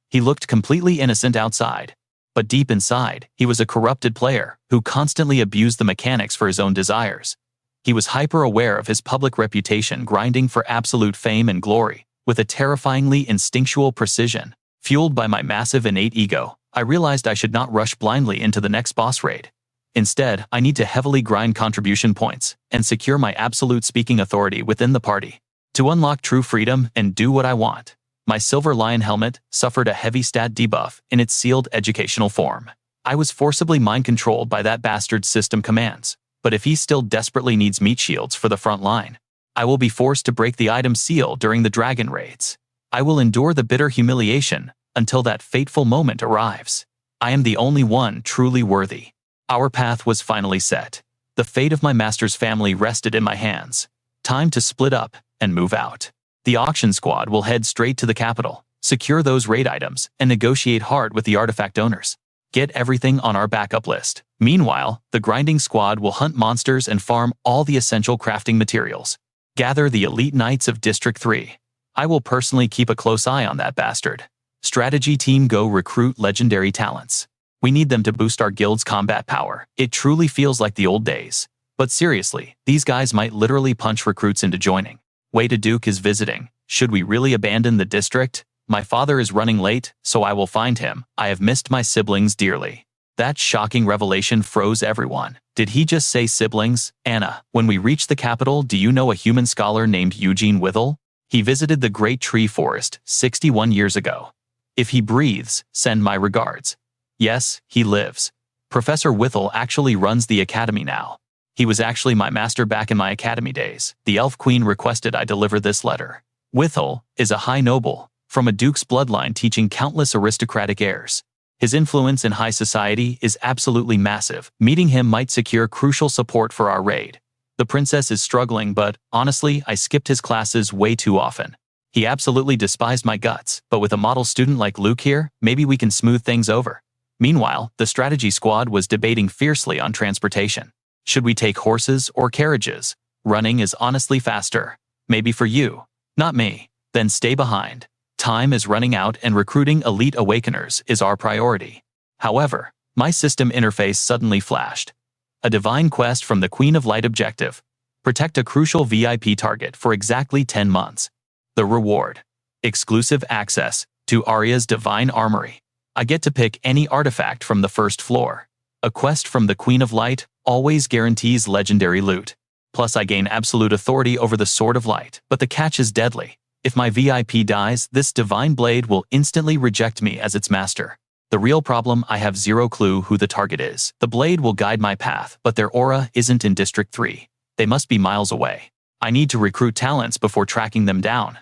He looked completely innocent outside, but deep inside, he was a corrupted player who constantly abused the mechanics for his own desires. He was hyper-aware of his public reputation, grinding for absolute fame and glory, with a terrifyingly instinctual precision. Fueled by my massive innate ego, I realized I should not rush blindly into the next boss raid. Instead, I need to heavily grind contribution points and secure my absolute speaking authority within the party. To unlock true freedom and do what I want, my Silver Lion helmet suffered a heavy stat debuff in its sealed educational form. I was forcibly mind-controlled by that bastard's system commands, but if he still desperately needs meat shields for the front line, I will be forced to break the item seal during the dragon raids. I will endure the bitter humiliation until that fateful moment arrives. I am the only one truly worthy. Our path was finally set. The fate of my master's family rested in my hands. Time to split up and move out. The auction squad will head straight to the capital, secure those raid items, and negotiate hard with the artifact owners. Get everything on our backup list. Meanwhile, the grinding squad will hunt monsters and farm all the essential crafting materials. Gather the elite knights of District 3. I will personally keep a close eye on that bastard. Strategy team, go recruit legendary talents. We need them to boost our guild's combat power. It truly feels like the old days. But seriously, these guys might literally punch recruits into joining. Wait, a duke is visiting. Should we really abandon the district? My father is running late, so I will find him. I have missed my siblings dearly. That shocking revelation froze everyone. Did he just say siblings? Anna, when we reach the capital, do you know a human scholar named Eugene Withel? He visited the Great Tree Forest 61 years ago. If he breathes, send my regards. Yes, he lives. Professor Withel actually runs the academy now. He was actually my master back in my academy days. The elf queen requested I deliver this letter. Withel is a high noble, from a duke's bloodline, teaching countless aristocratic heirs. His influence in high society is absolutely massive. Meeting him might secure crucial support for our raid. The princess is struggling, but honestly, I skipped his classes way too often. He absolutely despised my guts, but with a model student like Luke here, maybe we can smooth things over. Meanwhile, the strategy squad was debating fiercely on transportation. Should we take horses or carriages? Running is honestly faster. Maybe for you, not me. Then stay behind. Time is running out and recruiting elite awakeners is our priority. However, my system interface suddenly flashed. A divine quest from the Queen of Light objective. Protect a crucial VIP target for exactly 10 months. The reward. Exclusive access to Arya's divine armory. I get to pick any artifact from the first floor. A quest from the Queen of Light always guarantees legendary loot. Plus I gain absolute authority over the Sword of Light, but the catch is deadly. If my VIP dies, this divine blade will instantly reject me as its master. The real problem, I have zero clue who the target is. The blade will guide my path, but their aura isn't in District 3. They must be miles away. I need to recruit talents before tracking them down.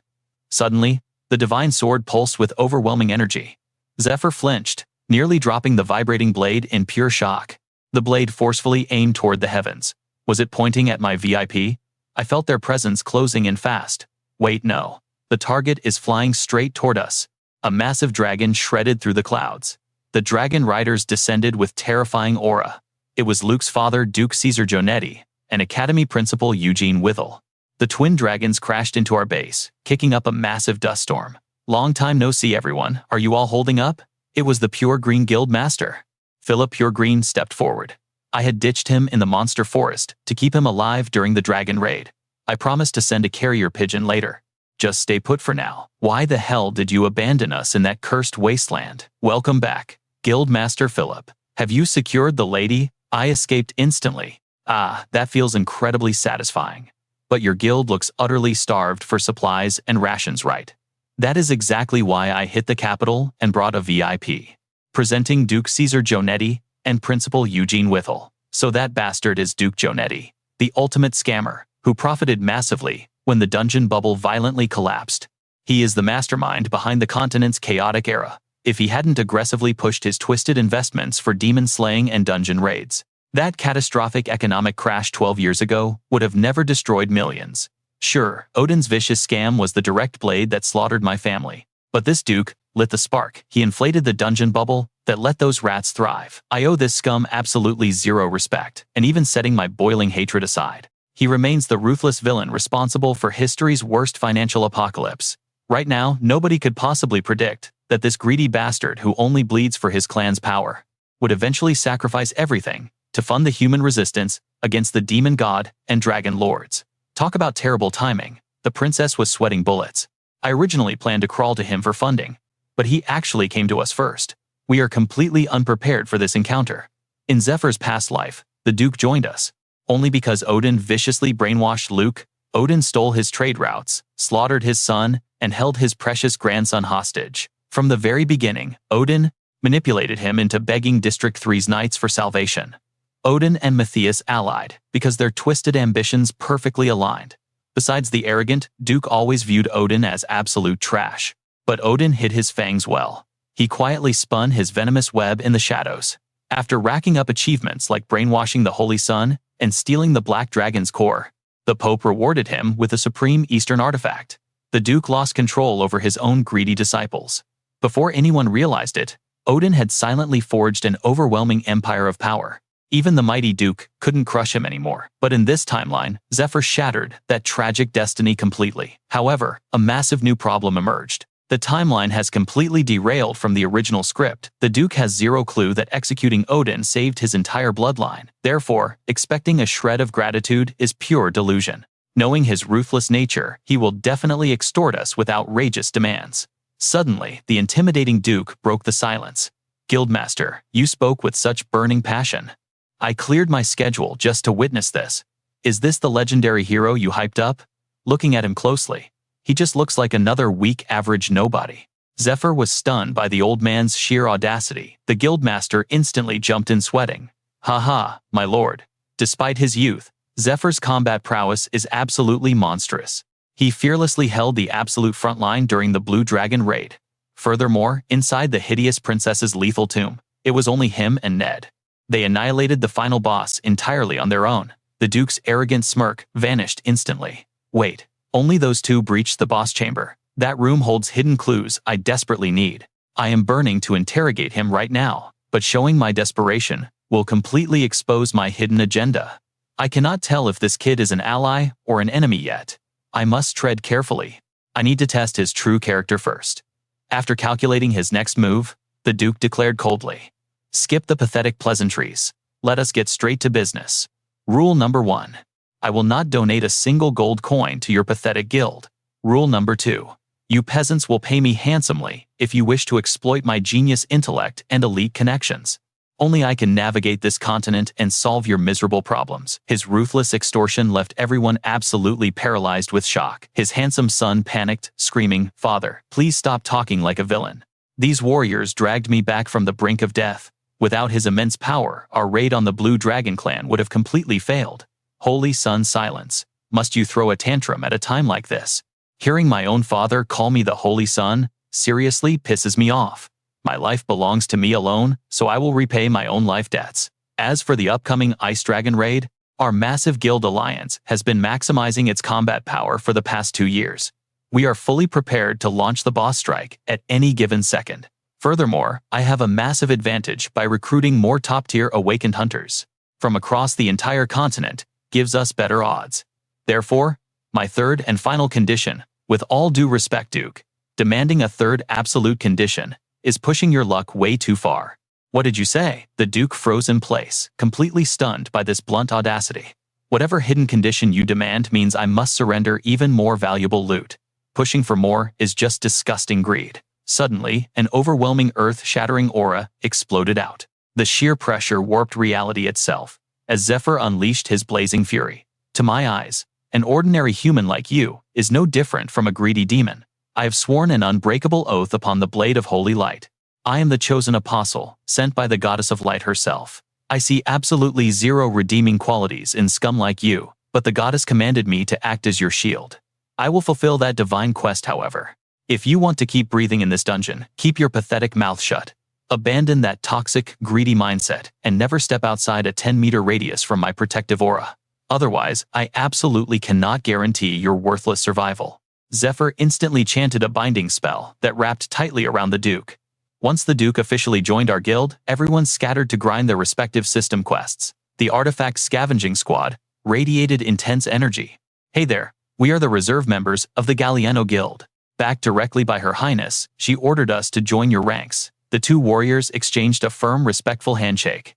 Suddenly, the divine sword pulsed with overwhelming energy. Zephyr flinched, nearly dropping the vibrating blade in pure shock. The blade forcefully aimed toward the heavens. Was it pointing at my VIP? I felt their presence closing in fast. Wait, no. The target is flying straight toward us. A massive dragon shredded through the clouds. The dragon riders descended with terrifying aura. It was Luke's father, Duke Caesar Jonetti, and Academy Principal Eugene Withel. The twin dragons crashed into our base, kicking up a massive dust storm. Long time no see, everyone. Are you all holding up? It was the Pure Green Guild Master. Philip Pure Green stepped forward. I had ditched him in the monster forest to keep him alive during the dragon raid. I promised to send a carrier pigeon later. Just stay put for now. Why the hell did you abandon us in that cursed wasteland? Welcome back, Guild Master Philip. Have you secured the lady? I escaped instantly. Ah, that feels incredibly satisfying. But your guild looks utterly starved for supplies and rations, right? That is exactly why I hit the capital and brought a VIP. Presenting Duke Caesar Jonetti and Principal Eugene Withel. So that bastard is Duke Jonetti, the ultimate scammer, who profited massively when the dungeon bubble violently collapsed. He is the mastermind behind the continent's chaotic era. If he hadn't aggressively pushed his twisted investments for demon slaying and dungeon raids, that catastrophic economic crash 12 years ago would have never destroyed millions. Sure, Odin's vicious scam was the direct blade that slaughtered my family. But this Duke lit the spark. He inflated the dungeon bubble that let those rats thrive. I owe this scum absolutely zero respect, and even setting my boiling hatred aside, he remains the ruthless villain responsible for history's worst financial apocalypse. Right now, nobody could possibly predict that this greedy bastard who only bleeds for his clan's power would eventually sacrifice everything to fund the human resistance against the demon god and dragon lords. Talk about terrible timing. The princess was sweating bullets. I originally planned to crawl to him for funding, but he actually came to us first. We are completely unprepared for this encounter. In Zephyr's past life, the Duke joined us. Only because Odin viciously brainwashed Luke, Odin stole his trade routes, slaughtered his son, and held his precious grandson hostage. From the very beginning, Odin manipulated him into begging District 3's knights for salvation. Odin and Matthias allied because their twisted ambitions perfectly aligned. Besides, the arrogant Duke always viewed Odin as absolute trash. But Odin hid his fangs well. He quietly spun his venomous web in the shadows. After racking up achievements like brainwashing the Holy Sun and stealing the Black Dragon's core, the Pope rewarded him with a supreme Eastern artifact. The Duke lost control over his own greedy disciples. Before anyone realized it, Odin had silently forged an overwhelming empire of power. Even the mighty Duke couldn't crush him anymore. But in this timeline, Zephyr shattered that tragic destiny completely. However, a massive new problem emerged. The timeline has completely derailed from the original script. The Duke has zero clue that executing Odin saved his entire bloodline. Therefore, expecting a shred of gratitude is pure delusion. Knowing his ruthless nature, he will definitely extort us with outrageous demands. Suddenly, the intimidating Duke broke the silence. Guildmaster, you spoke with such burning passion. I cleared my schedule just to witness this. Is this the legendary hero you hyped up? Looking at him closely, he just looks like another weak average nobody. Zephyr was stunned by the old man's sheer audacity. The Guildmaster instantly jumped in sweating. Haha, my lord. Despite his youth, Zephyr's combat prowess is absolutely monstrous. He fearlessly held the absolute front line during the Blue Dragon raid. Furthermore, inside the hideous princess's lethal tomb, it was only him and Ned. They annihilated the final boss entirely on their own. The Duke's arrogant smirk vanished instantly. Wait, only those two breached the boss chamber. That room holds hidden clues I desperately need. I am burning to interrogate him right now, but showing my desperation will completely expose my hidden agenda. I cannot tell if this kid is an ally or an enemy yet. I must tread carefully. I need to test his true character first. After calculating his next move, the Duke declared coldly, "Skip the pathetic pleasantries. Let us get straight to business. Rule number 1. I will not donate a single gold coin to your pathetic guild. Rule number 2. You peasants will pay me handsomely if you wish to exploit my genius intellect and elite connections. Only I can navigate this continent and solve your miserable problems." His ruthless extortion left everyone absolutely paralyzed with shock. His handsome son panicked, screaming, "Father, please stop talking like a villain. These warriors dragged me back from the brink of death. Without his immense power, our raid on the Blue Dragon clan would have completely failed." Holy Son, silence. Must you throw a tantrum at a time like this? Hearing my own father call me the Holy Son seriously pisses me off. My life belongs to me alone, so I will repay my own life debts. As for the upcoming Ice Dragon raid, our massive guild alliance has been maximizing its combat power for the past 2 years. We are fully prepared to launch the boss strike at any given second. Furthermore, I have a massive advantage by recruiting more top-tier awakened hunters from across the entire continent, gives us better odds. Therefore, my third and final condition, with all due respect, Duke, demanding a third absolute condition, is pushing your luck way too far. What did you say? The Duke froze in place, completely stunned by this blunt audacity. Whatever hidden condition you demand means I must surrender even more valuable loot. Pushing for more is just disgusting greed. Suddenly, an overwhelming earth-shattering aura exploded out. The sheer pressure warped reality itself, as Zephyr unleashed his blazing fury. To my eyes, an ordinary human like you is no different from a greedy demon. I have sworn an unbreakable oath upon the blade of holy light. I am the chosen apostle, sent by the goddess of light herself. I see absolutely zero redeeming qualities in scum like you, but the goddess commanded me to act as your shield. I will fulfill that divine quest, however. If you want to keep breathing in this dungeon, keep your pathetic mouth shut. Abandon that toxic, greedy mindset, and never step outside a 10-meter radius from my protective aura. Otherwise, I absolutely cannot guarantee your worthless survival. Zephyr instantly chanted a binding spell that wrapped tightly around the Duke. Once the Duke officially joined our guild, everyone scattered to grind their respective system quests. The artifact scavenging squad radiated intense energy. "Hey there, we are the reserve members of the Galliano Guild. Backed directly by Her Highness, she ordered us to join your ranks." The two warriors exchanged a firm, respectful handshake.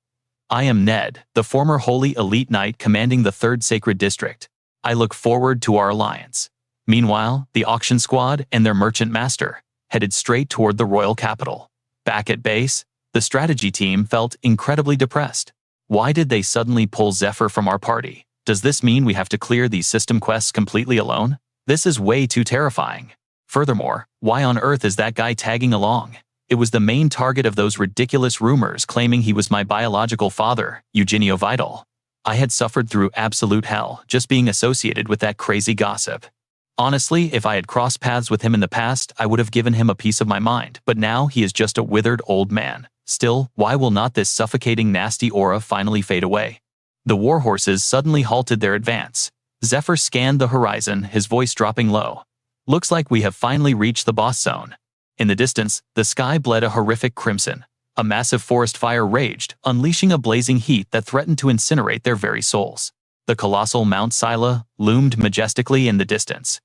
I am Ned, the former Holy Elite Knight commanding the 3rd Sacred District. I look forward to our alliance. Meanwhile, the auction squad and their merchant master headed straight toward the royal capital. Back at base, the strategy team felt incredibly depressed. Why did they suddenly pull Zephyr from our party? Does this mean we have to clear these system quests completely alone? This is way too terrifying. Furthermore, why on earth is that guy tagging along? It was the main target of those ridiculous rumors claiming he was my biological father, Eugenio Vidal. I had suffered through absolute hell just being associated with that crazy gossip. Honestly, if I had crossed paths with him in the past, I would have given him a piece of my mind, but now he is just a withered old man. Still, why will not this suffocating nasty aura finally fade away? The warhorses suddenly halted their advance. Zephyr scanned the horizon, his voice dropping low. Looks like we have finally reached the boss zone. In the distance, the sky bled a horrific crimson. A massive forest fire raged, unleashing a blazing heat that threatened to incinerate their very souls. The colossal Mount Sila loomed majestically in the distance.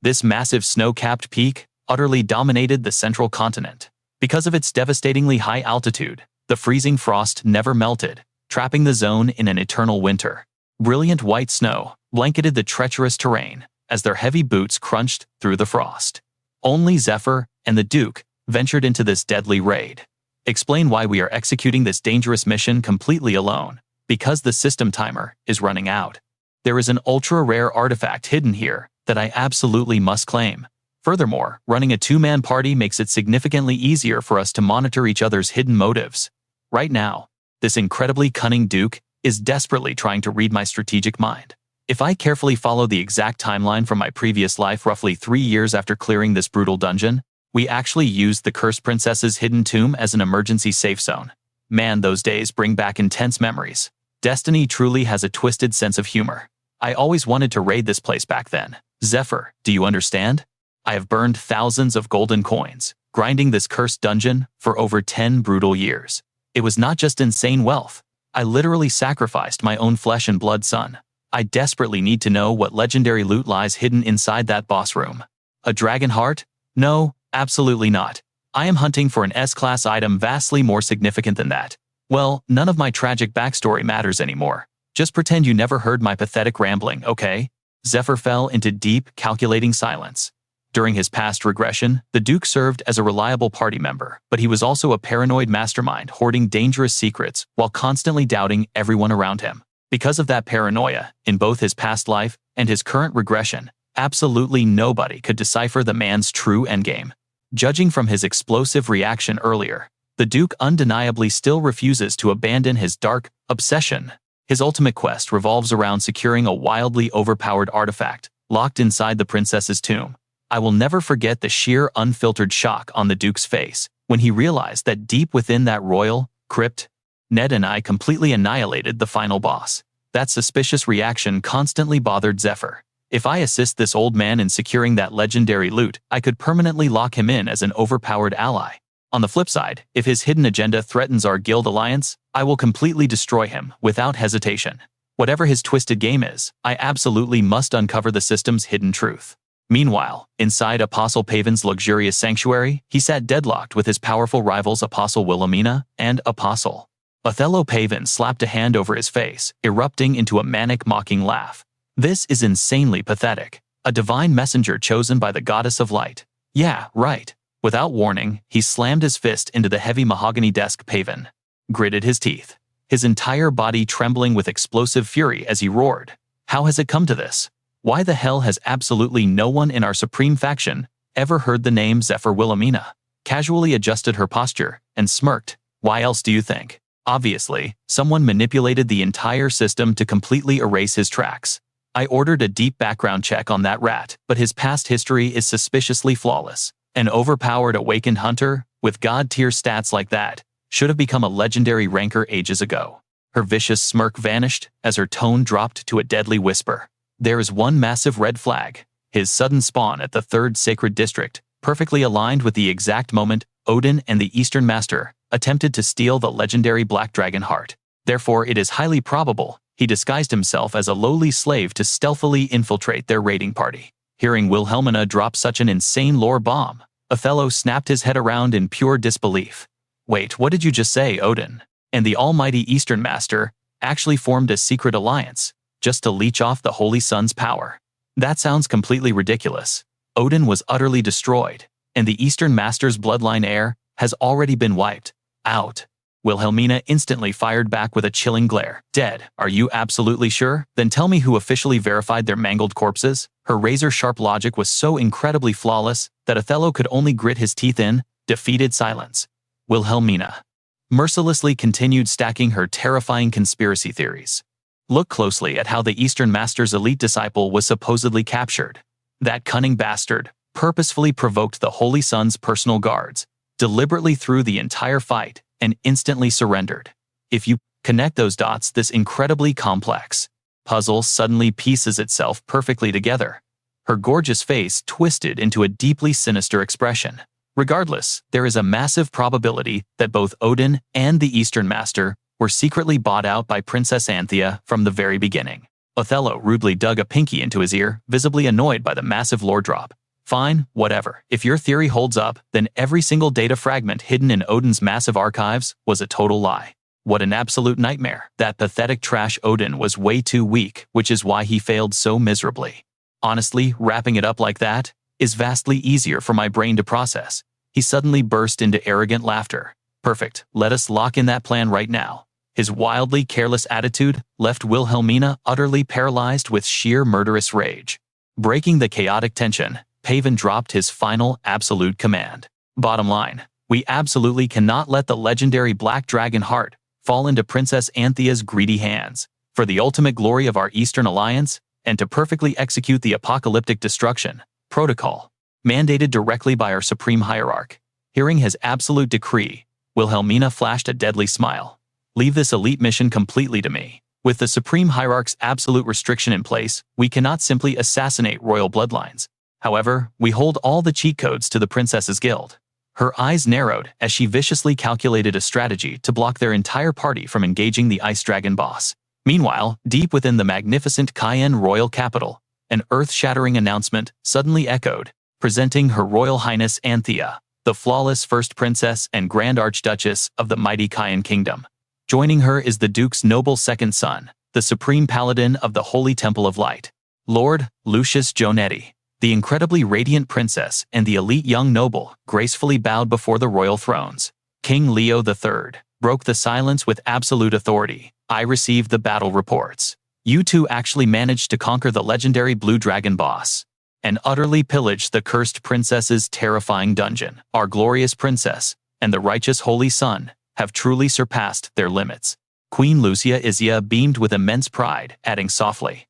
This massive snow-capped peak utterly dominated the central continent. Because of its devastatingly high altitude, the freezing frost never melted, trapping the zone in an eternal winter. Brilliant white snow blanketed the treacherous terrain as their heavy boots crunched through the frost. Only Zephyr and the Duke ventured into this deadly raid. Explain why we are executing this dangerous mission completely alone. Because the system timer is running out. There is an ultra-rare artifact hidden here that I absolutely must claim. Furthermore, running a 2-man party makes it significantly easier for us to monitor each other's hidden motives. Right now, this incredibly cunning Duke is desperately trying to read my strategic mind. If I carefully follow the exact timeline from my previous life, roughly 3 years after clearing this brutal dungeon, we actually used the Cursed Princess's hidden tomb as an emergency safe zone. Man, those days bring back intense memories. Destiny truly has a twisted sense of humor. I always wanted to raid this place back then. Zephyr, do you understand? I have burned thousands of golden coins, grinding this cursed dungeon for over 10 brutal years. It was not just insane wealth. I literally sacrificed my own flesh and blood, son. I desperately need to know what legendary loot lies hidden inside that boss room. A dragon heart? No, absolutely not. I am hunting for an S-class item vastly more significant than that. Well, none of my tragic backstory matters anymore. Just pretend you never heard my pathetic rambling, okay? Zephyr fell into deep, calculating silence. During his past regression, the Duke served as a reliable party member, but he was also a paranoid mastermind hoarding dangerous secrets while constantly doubting everyone around him. Because of that paranoia, in both his past life and his current regression, absolutely nobody could decipher the man's true endgame. Judging from his explosive reaction earlier, the Duke undeniably still refuses to abandon his dark obsession. His ultimate quest revolves around securing a wildly overpowered artifact locked inside the princess's tomb. I will never forget the sheer unfiltered shock on the Duke's face when he realized that deep within that royal crypt, Ned and I completely annihilated the final boss. That suspicious reaction constantly bothered Zephyr. If I assist this old man in securing that legendary loot, I could permanently lock him in as an overpowered ally. On the flip side, if his hidden agenda threatens our guild alliance, I will completely destroy him without hesitation. Whatever his twisted game is, I absolutely must uncover the system's hidden truth. Meanwhile, inside Apostle Paven's luxurious sanctuary, he sat deadlocked with his powerful rivals Apostle Wilhelmina and Apostle Othello. Paven slapped a hand over his face, erupting into a manic mocking laugh. This is insanely pathetic. A divine messenger chosen by the goddess of light. Yeah, right. Without warning, he slammed his fist into the heavy mahogany desk. Paven gritted his teeth, his entire body trembling with explosive fury as he roared. How has it come to this? Why the hell has absolutely no one in our supreme faction ever heard the name Zephyr? Wilhelmina casually adjusted her posture and smirked. Why else do you think? Obviously, someone manipulated the entire system to completely erase his tracks. I ordered a deep background check on that rat, but his past history is suspiciously flawless. An overpowered awakened hunter, with god-tier stats like that, should have become a legendary ranker ages ago. Her vicious smirk vanished as her tone dropped to a deadly whisper. There is one massive red flag. His sudden spawn at the 3rd Sacred District, perfectly aligned with the exact moment Odin and the Eastern Master attempted to steal the legendary Black Dragon heart. Therefore, it is highly probable he disguised himself as a lowly slave to stealthily infiltrate their raiding party. Hearing Wilhelmina drop such an insane lore bomb, Othello snapped his head around in pure disbelief. Wait, what did you just say, Odin? and the almighty Eastern Master actually formed a secret alliance just to leech off the Holy Sun's power. That sounds completely ridiculous. Odin was utterly destroyed, and the Eastern Master's bloodline heir has already been wiped out. Wilhelmina instantly fired back with a chilling glare. Dead? Are you absolutely sure? Then tell me who officially verified their mangled corpses. Her razor-sharp logic was so incredibly flawless that Othello could only grit his teeth in defeated silence. Wilhelmina mercilessly continued stacking her terrifying conspiracy theories. Look closely at how the Eastern Master's elite disciple was supposedly captured. That cunning bastard purposefully provoked the Holy Sun's personal guards, deliberately threw the entire fight, and instantly surrendered. If you connect those dots, this incredibly complex puzzle suddenly pieces itself perfectly together. Her gorgeous face twisted into a deeply sinister expression. Regardless, there is a massive probability that both Odin and the Eastern Master were secretly bought out by Princess Anthea from the very beginning. Othello rudely dug a pinky into his ear, visibly annoyed by the massive lore drop. Fine, whatever. If your theory holds up, then every single data fragment hidden in Odin's massive archives was a total lie. What an absolute nightmare. That pathetic trash Odin was way too weak, which is why he failed so miserably. Honestly, wrapping it up like that is vastly easier for my brain to process. He suddenly burst into arrogant laughter. Perfect, let us lock in that plan right now. His wildly careless attitude left Wilhelmina utterly paralyzed with sheer murderous rage. Breaking the chaotic tension, Pavan dropped his final absolute command. Bottom line, we absolutely cannot let the legendary Black Dragon heart fall into Princess Anthea's greedy hands. For the ultimate glory of our Eastern Alliance, and to perfectly execute the apocalyptic destruction protocol mandated directly by our supreme hierarch. Hearing his absolute decree, Wilhelmina flashed a deadly smile. Leave this elite mission completely to me. With the supreme hierarch's absolute restriction in place, we cannot simply assassinate royal bloodlines. However, we hold all the cheat codes to the Princess's Guild. Her eyes narrowed as she viciously calculated a strategy to block their entire party from engaging the Ice Dragon boss. Meanwhile, deep within the magnificent Cayenne royal capital, an earth-shattering announcement suddenly echoed, presenting Her Royal Highness Anthea, the flawless first princess and Grand Archduchess of the mighty Cayenne Kingdom. Joining her is the Duke's noble second son, the supreme paladin of the Holy Temple of Light, Lord Lucius Jonetti. The incredibly radiant princess and the elite young noble gracefully bowed before the royal thrones. King Leo III broke the silence with absolute authority. I received the battle reports. You two actually managed to conquer the legendary Blue Dragon boss and utterly pillage the cursed princess's terrifying dungeon. Our glorious princess and the righteous Holy Sun have truly surpassed their limits. Queen Lucia Izia beamed with immense pride, adding softly,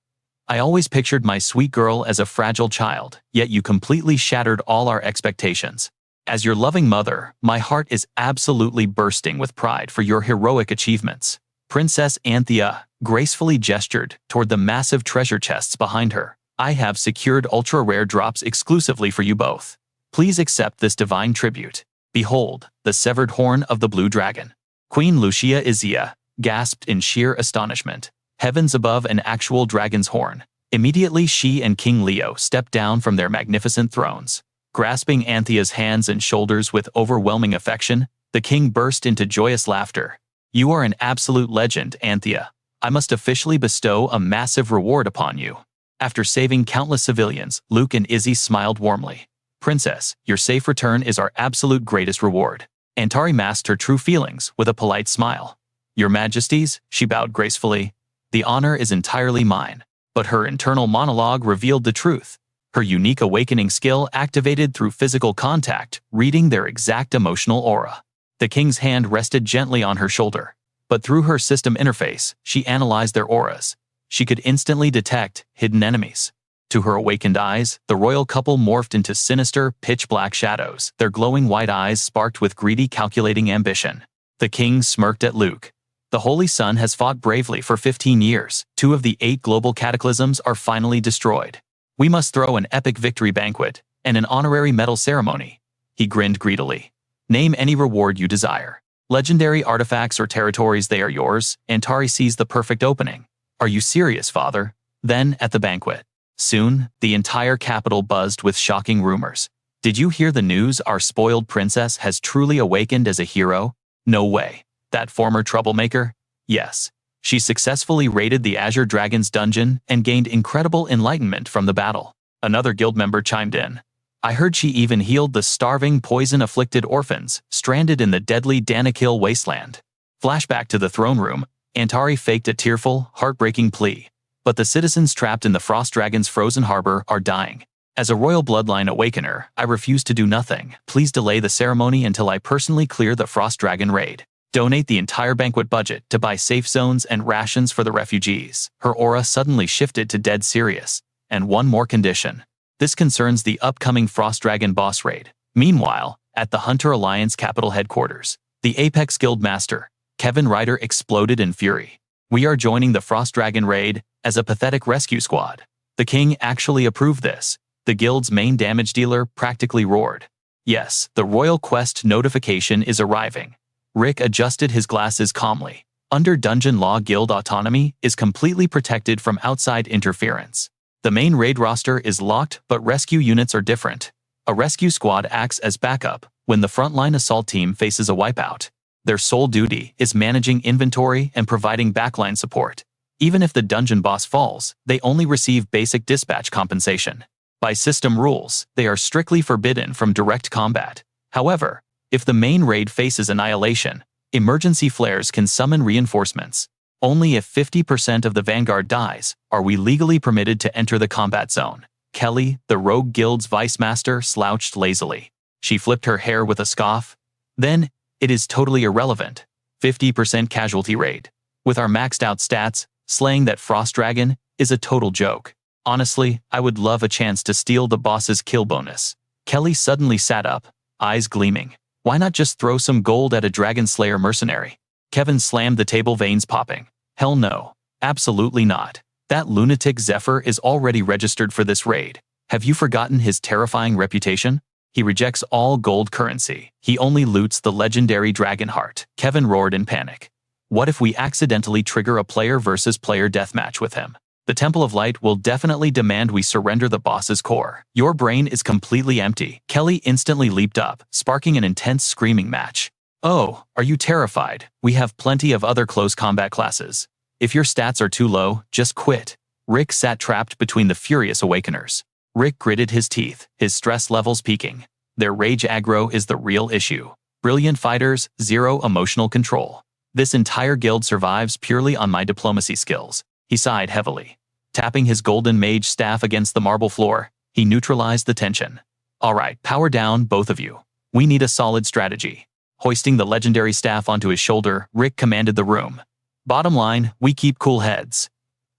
I always pictured my sweet girl as a fragile child, yet you completely shattered all our expectations. As your loving mother, my heart is absolutely bursting with pride for your heroic achievements. Princess Anthea gracefully gestured toward the massive treasure chests behind her. I have secured ultra-rare drops exclusively for you both. Please accept this divine tribute. Behold, the severed horn of the Blue Dragon. Queen Lucia Izia gasped in sheer astonishment. Heavens above, an actual dragon's horn. Immediately she and King Leo stepped down from their magnificent thrones. Grasping Anthea's hands and shoulders with overwhelming affection, the king burst into joyous laughter. You are an absolute legend, Anthea. I must officially bestow a massive reward upon you. After saving countless civilians, Luke and Izzy smiled warmly. Princess, your safe return is our absolute greatest reward. Antari masked her true feelings with a polite smile. Your Majesties, she bowed gracefully. The honor is entirely mine. But her internal monologue revealed the truth. Her unique awakening skill activated through physical contact, reading their exact emotional aura. The king's hand rested gently on her shoulder, but through her system interface, she analyzed their auras. She could instantly detect hidden enemies. To her awakened eyes, the royal couple morphed into sinister, pitch-black shadows. Their glowing white eyes sparked with greedy, calculating ambition. The king smirked at Luke. The Holy Sun has fought bravely for 15 years. 2 of the 8 global cataclysms are finally destroyed. We must throw an epic victory banquet and an honorary medal ceremony. He grinned greedily. Name any reward you desire. Legendary artifacts or territories, they are yours. Antari sees the perfect opening. Are you serious, father? Then, at the banquet. Soon, the entire capital buzzed with shocking rumors. Did you hear the news? Our spoiled princess has truly awakened as a hero? No way. That former troublemaker? Yes. She successfully raided the Azure Dragon's dungeon and gained incredible enlightenment from the battle. Another guild member chimed in. I heard she even healed the starving, poison-afflicted orphans stranded in the deadly Danakil wasteland. Flashback to the throne room, Antari faked a tearful, heartbreaking plea. But the citizens trapped in the Frost Dragon's frozen harbor are dying. As a royal bloodline awakener, I refuse to do nothing. Please delay the ceremony until I personally clear the Frost Dragon raid. Donate the entire banquet budget to buy safe zones and rations for the refugees. Her aura suddenly shifted to dead serious. And one more condition. This concerns the upcoming Frost Dragon boss raid. Meanwhile, at the Hunter Alliance capital headquarters, the Apex Guild Master, Kevin Ryder, exploded in fury. We are joining the Frost Dragon raid as a pathetic rescue squad. The king actually approved this. The guild's main damage dealer practically roared. Yes, the royal quest notification is arriving. Rick adjusted his glasses calmly. Under dungeon law, guild autonomy is completely protected from outside interference. The main raid roster is locked, but rescue units are different. A rescue squad acts as backup when the frontline assault team faces a wipeout. Their sole duty is managing inventory and providing backline support. Even if the dungeon boss falls, they only receive basic dispatch compensation. By system rules, they are strictly forbidden from direct combat. However, if the main raid faces annihilation, emergency flares can summon reinforcements. Only if 50% of the vanguard dies are we legally permitted to enter the combat zone. Kelly, the rogue guild's vice master, slouched lazily. She flipped her hair with a scoff. Then, it is totally irrelevant. 50% casualty rate. With our maxed out stats, slaying that Frost Dragon is a total joke. Honestly, I would love a chance to steal the boss's kill bonus. Kelly suddenly sat up, eyes gleaming. Why not just throw some gold at a Dragon Slayer mercenary? Kevin slammed the table, veins popping. Hell no. Absolutely not. That lunatic Zephyr is already registered for this raid. Have you forgotten his terrifying reputation? He rejects all gold currency. He only loots the legendary Dragon Heart. Kevin roared in panic. What if we accidentally trigger a player versus player deathmatch with him? The Temple of Light will definitely demand we surrender the boss's core. Your brain is completely empty. Kelly instantly leaped up, sparking an intense screaming match. Oh, are you terrified? We have plenty of other close combat classes. If your stats are too low, just quit. Rick sat trapped between the furious awakeners. Rick gritted his teeth, his stress levels peaking. Their rage aggro is the real issue. Brilliant fighters, zero emotional control. This entire guild survives purely on my diplomacy skills. He sighed heavily. Tapping his golden mage staff against the marble floor, he neutralized the tension. All right, power down, both of you. We need a solid strategy. Hoisting the legendary staff onto his shoulder, Rick commanded the room. Bottom line, we keep cool heads.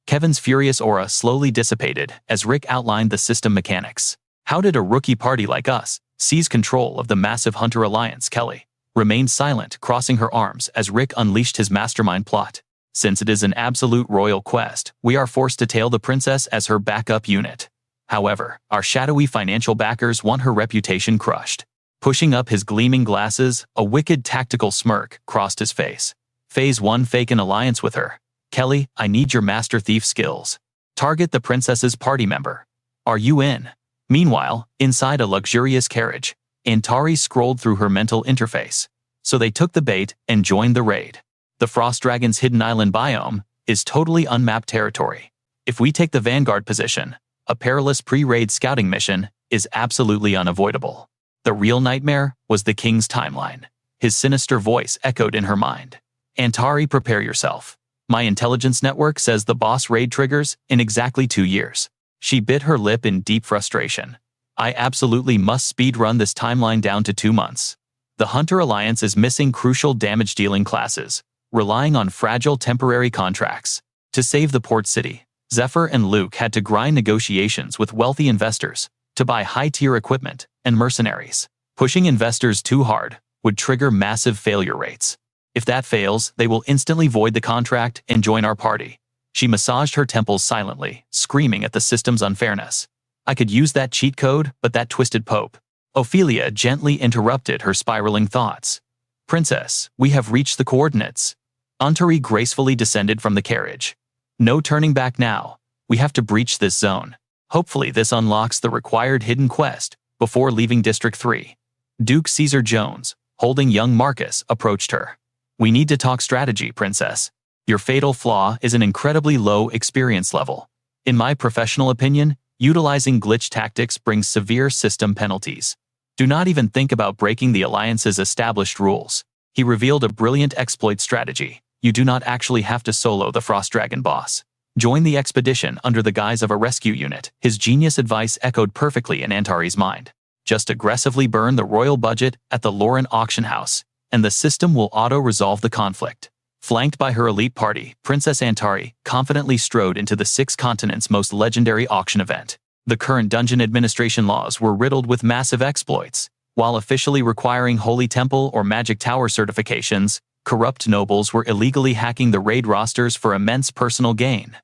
Kevin's furious aura slowly dissipated as Rick outlined the system mechanics. How did a rookie party like us seize control of the massive Hunter Alliance? Kelly remained silent, crossing her arms as Rick unleashed his mastermind plot. Since it is an absolute royal quest, we are forced to tail the princess as her backup unit. However, our shadowy financial backers want her reputation crushed. Pushing up his gleaming glasses, a wicked tactical smirk crossed his face. Phase 1, fake an alliance with her. Kelly, I need your master thief skills. Target the princess's party member. Are you in? Meanwhile, inside a luxurious carriage, Antari scrolled through her mental interface. So they took the bait and joined the raid. The Frost Dragon's hidden island biome is totally unmapped territory. If we take the vanguard position, a perilous pre-raid scouting mission is absolutely unavoidable. The real nightmare was the king's timeline. His sinister voice echoed in her mind. Antari, prepare yourself. My intelligence network says the boss raid triggers in exactly 2 years. She bit her lip in deep frustration. I absolutely must speedrun this timeline down to 2 months. The Hunter Alliance is missing crucial damage-dealing classes, relying on fragile temporary contracts. To save the port city, Zephyr and Luke had to grind negotiations with wealthy investors to buy high-tier equipment and mercenaries. Pushing investors too hard would trigger massive failure rates. If that fails, they will instantly void the contract and join our party. She massaged her temples silently, screaming at the system's unfairness. I could use that cheat code, but that twisted pope. Ophelia gently interrupted her spiraling thoughts. Princess, we have reached the coordinates. Antari gracefully descended from the carriage. No turning back now. We have to breach this zone. Hopefully this unlocks the required hidden quest before leaving District 3. Duke Caesar Jones, holding young Marcus, approached her. We need to talk strategy, princess. Your fatal flaw is an incredibly low experience level. In my professional opinion, utilizing glitch tactics brings severe system penalties. Do not even think about breaking the Alliance's established rules. He revealed a brilliant exploit strategy. You do not actually have to solo the Frost Dragon boss. Join the expedition under the guise of a rescue unit. His genius advice echoed perfectly in Antari's mind. Just aggressively burn the royal budget at the Lauren auction house, and the system will auto-resolve the conflict. Flanked by her elite party, Princess Antari confidently strode into the 6 continents' most legendary auction event. The current dungeon administration laws were riddled with massive exploits. While officially requiring Holy Temple or Magic Tower certifications, corrupt nobles were illegally hacking the raid rosters for immense personal gain.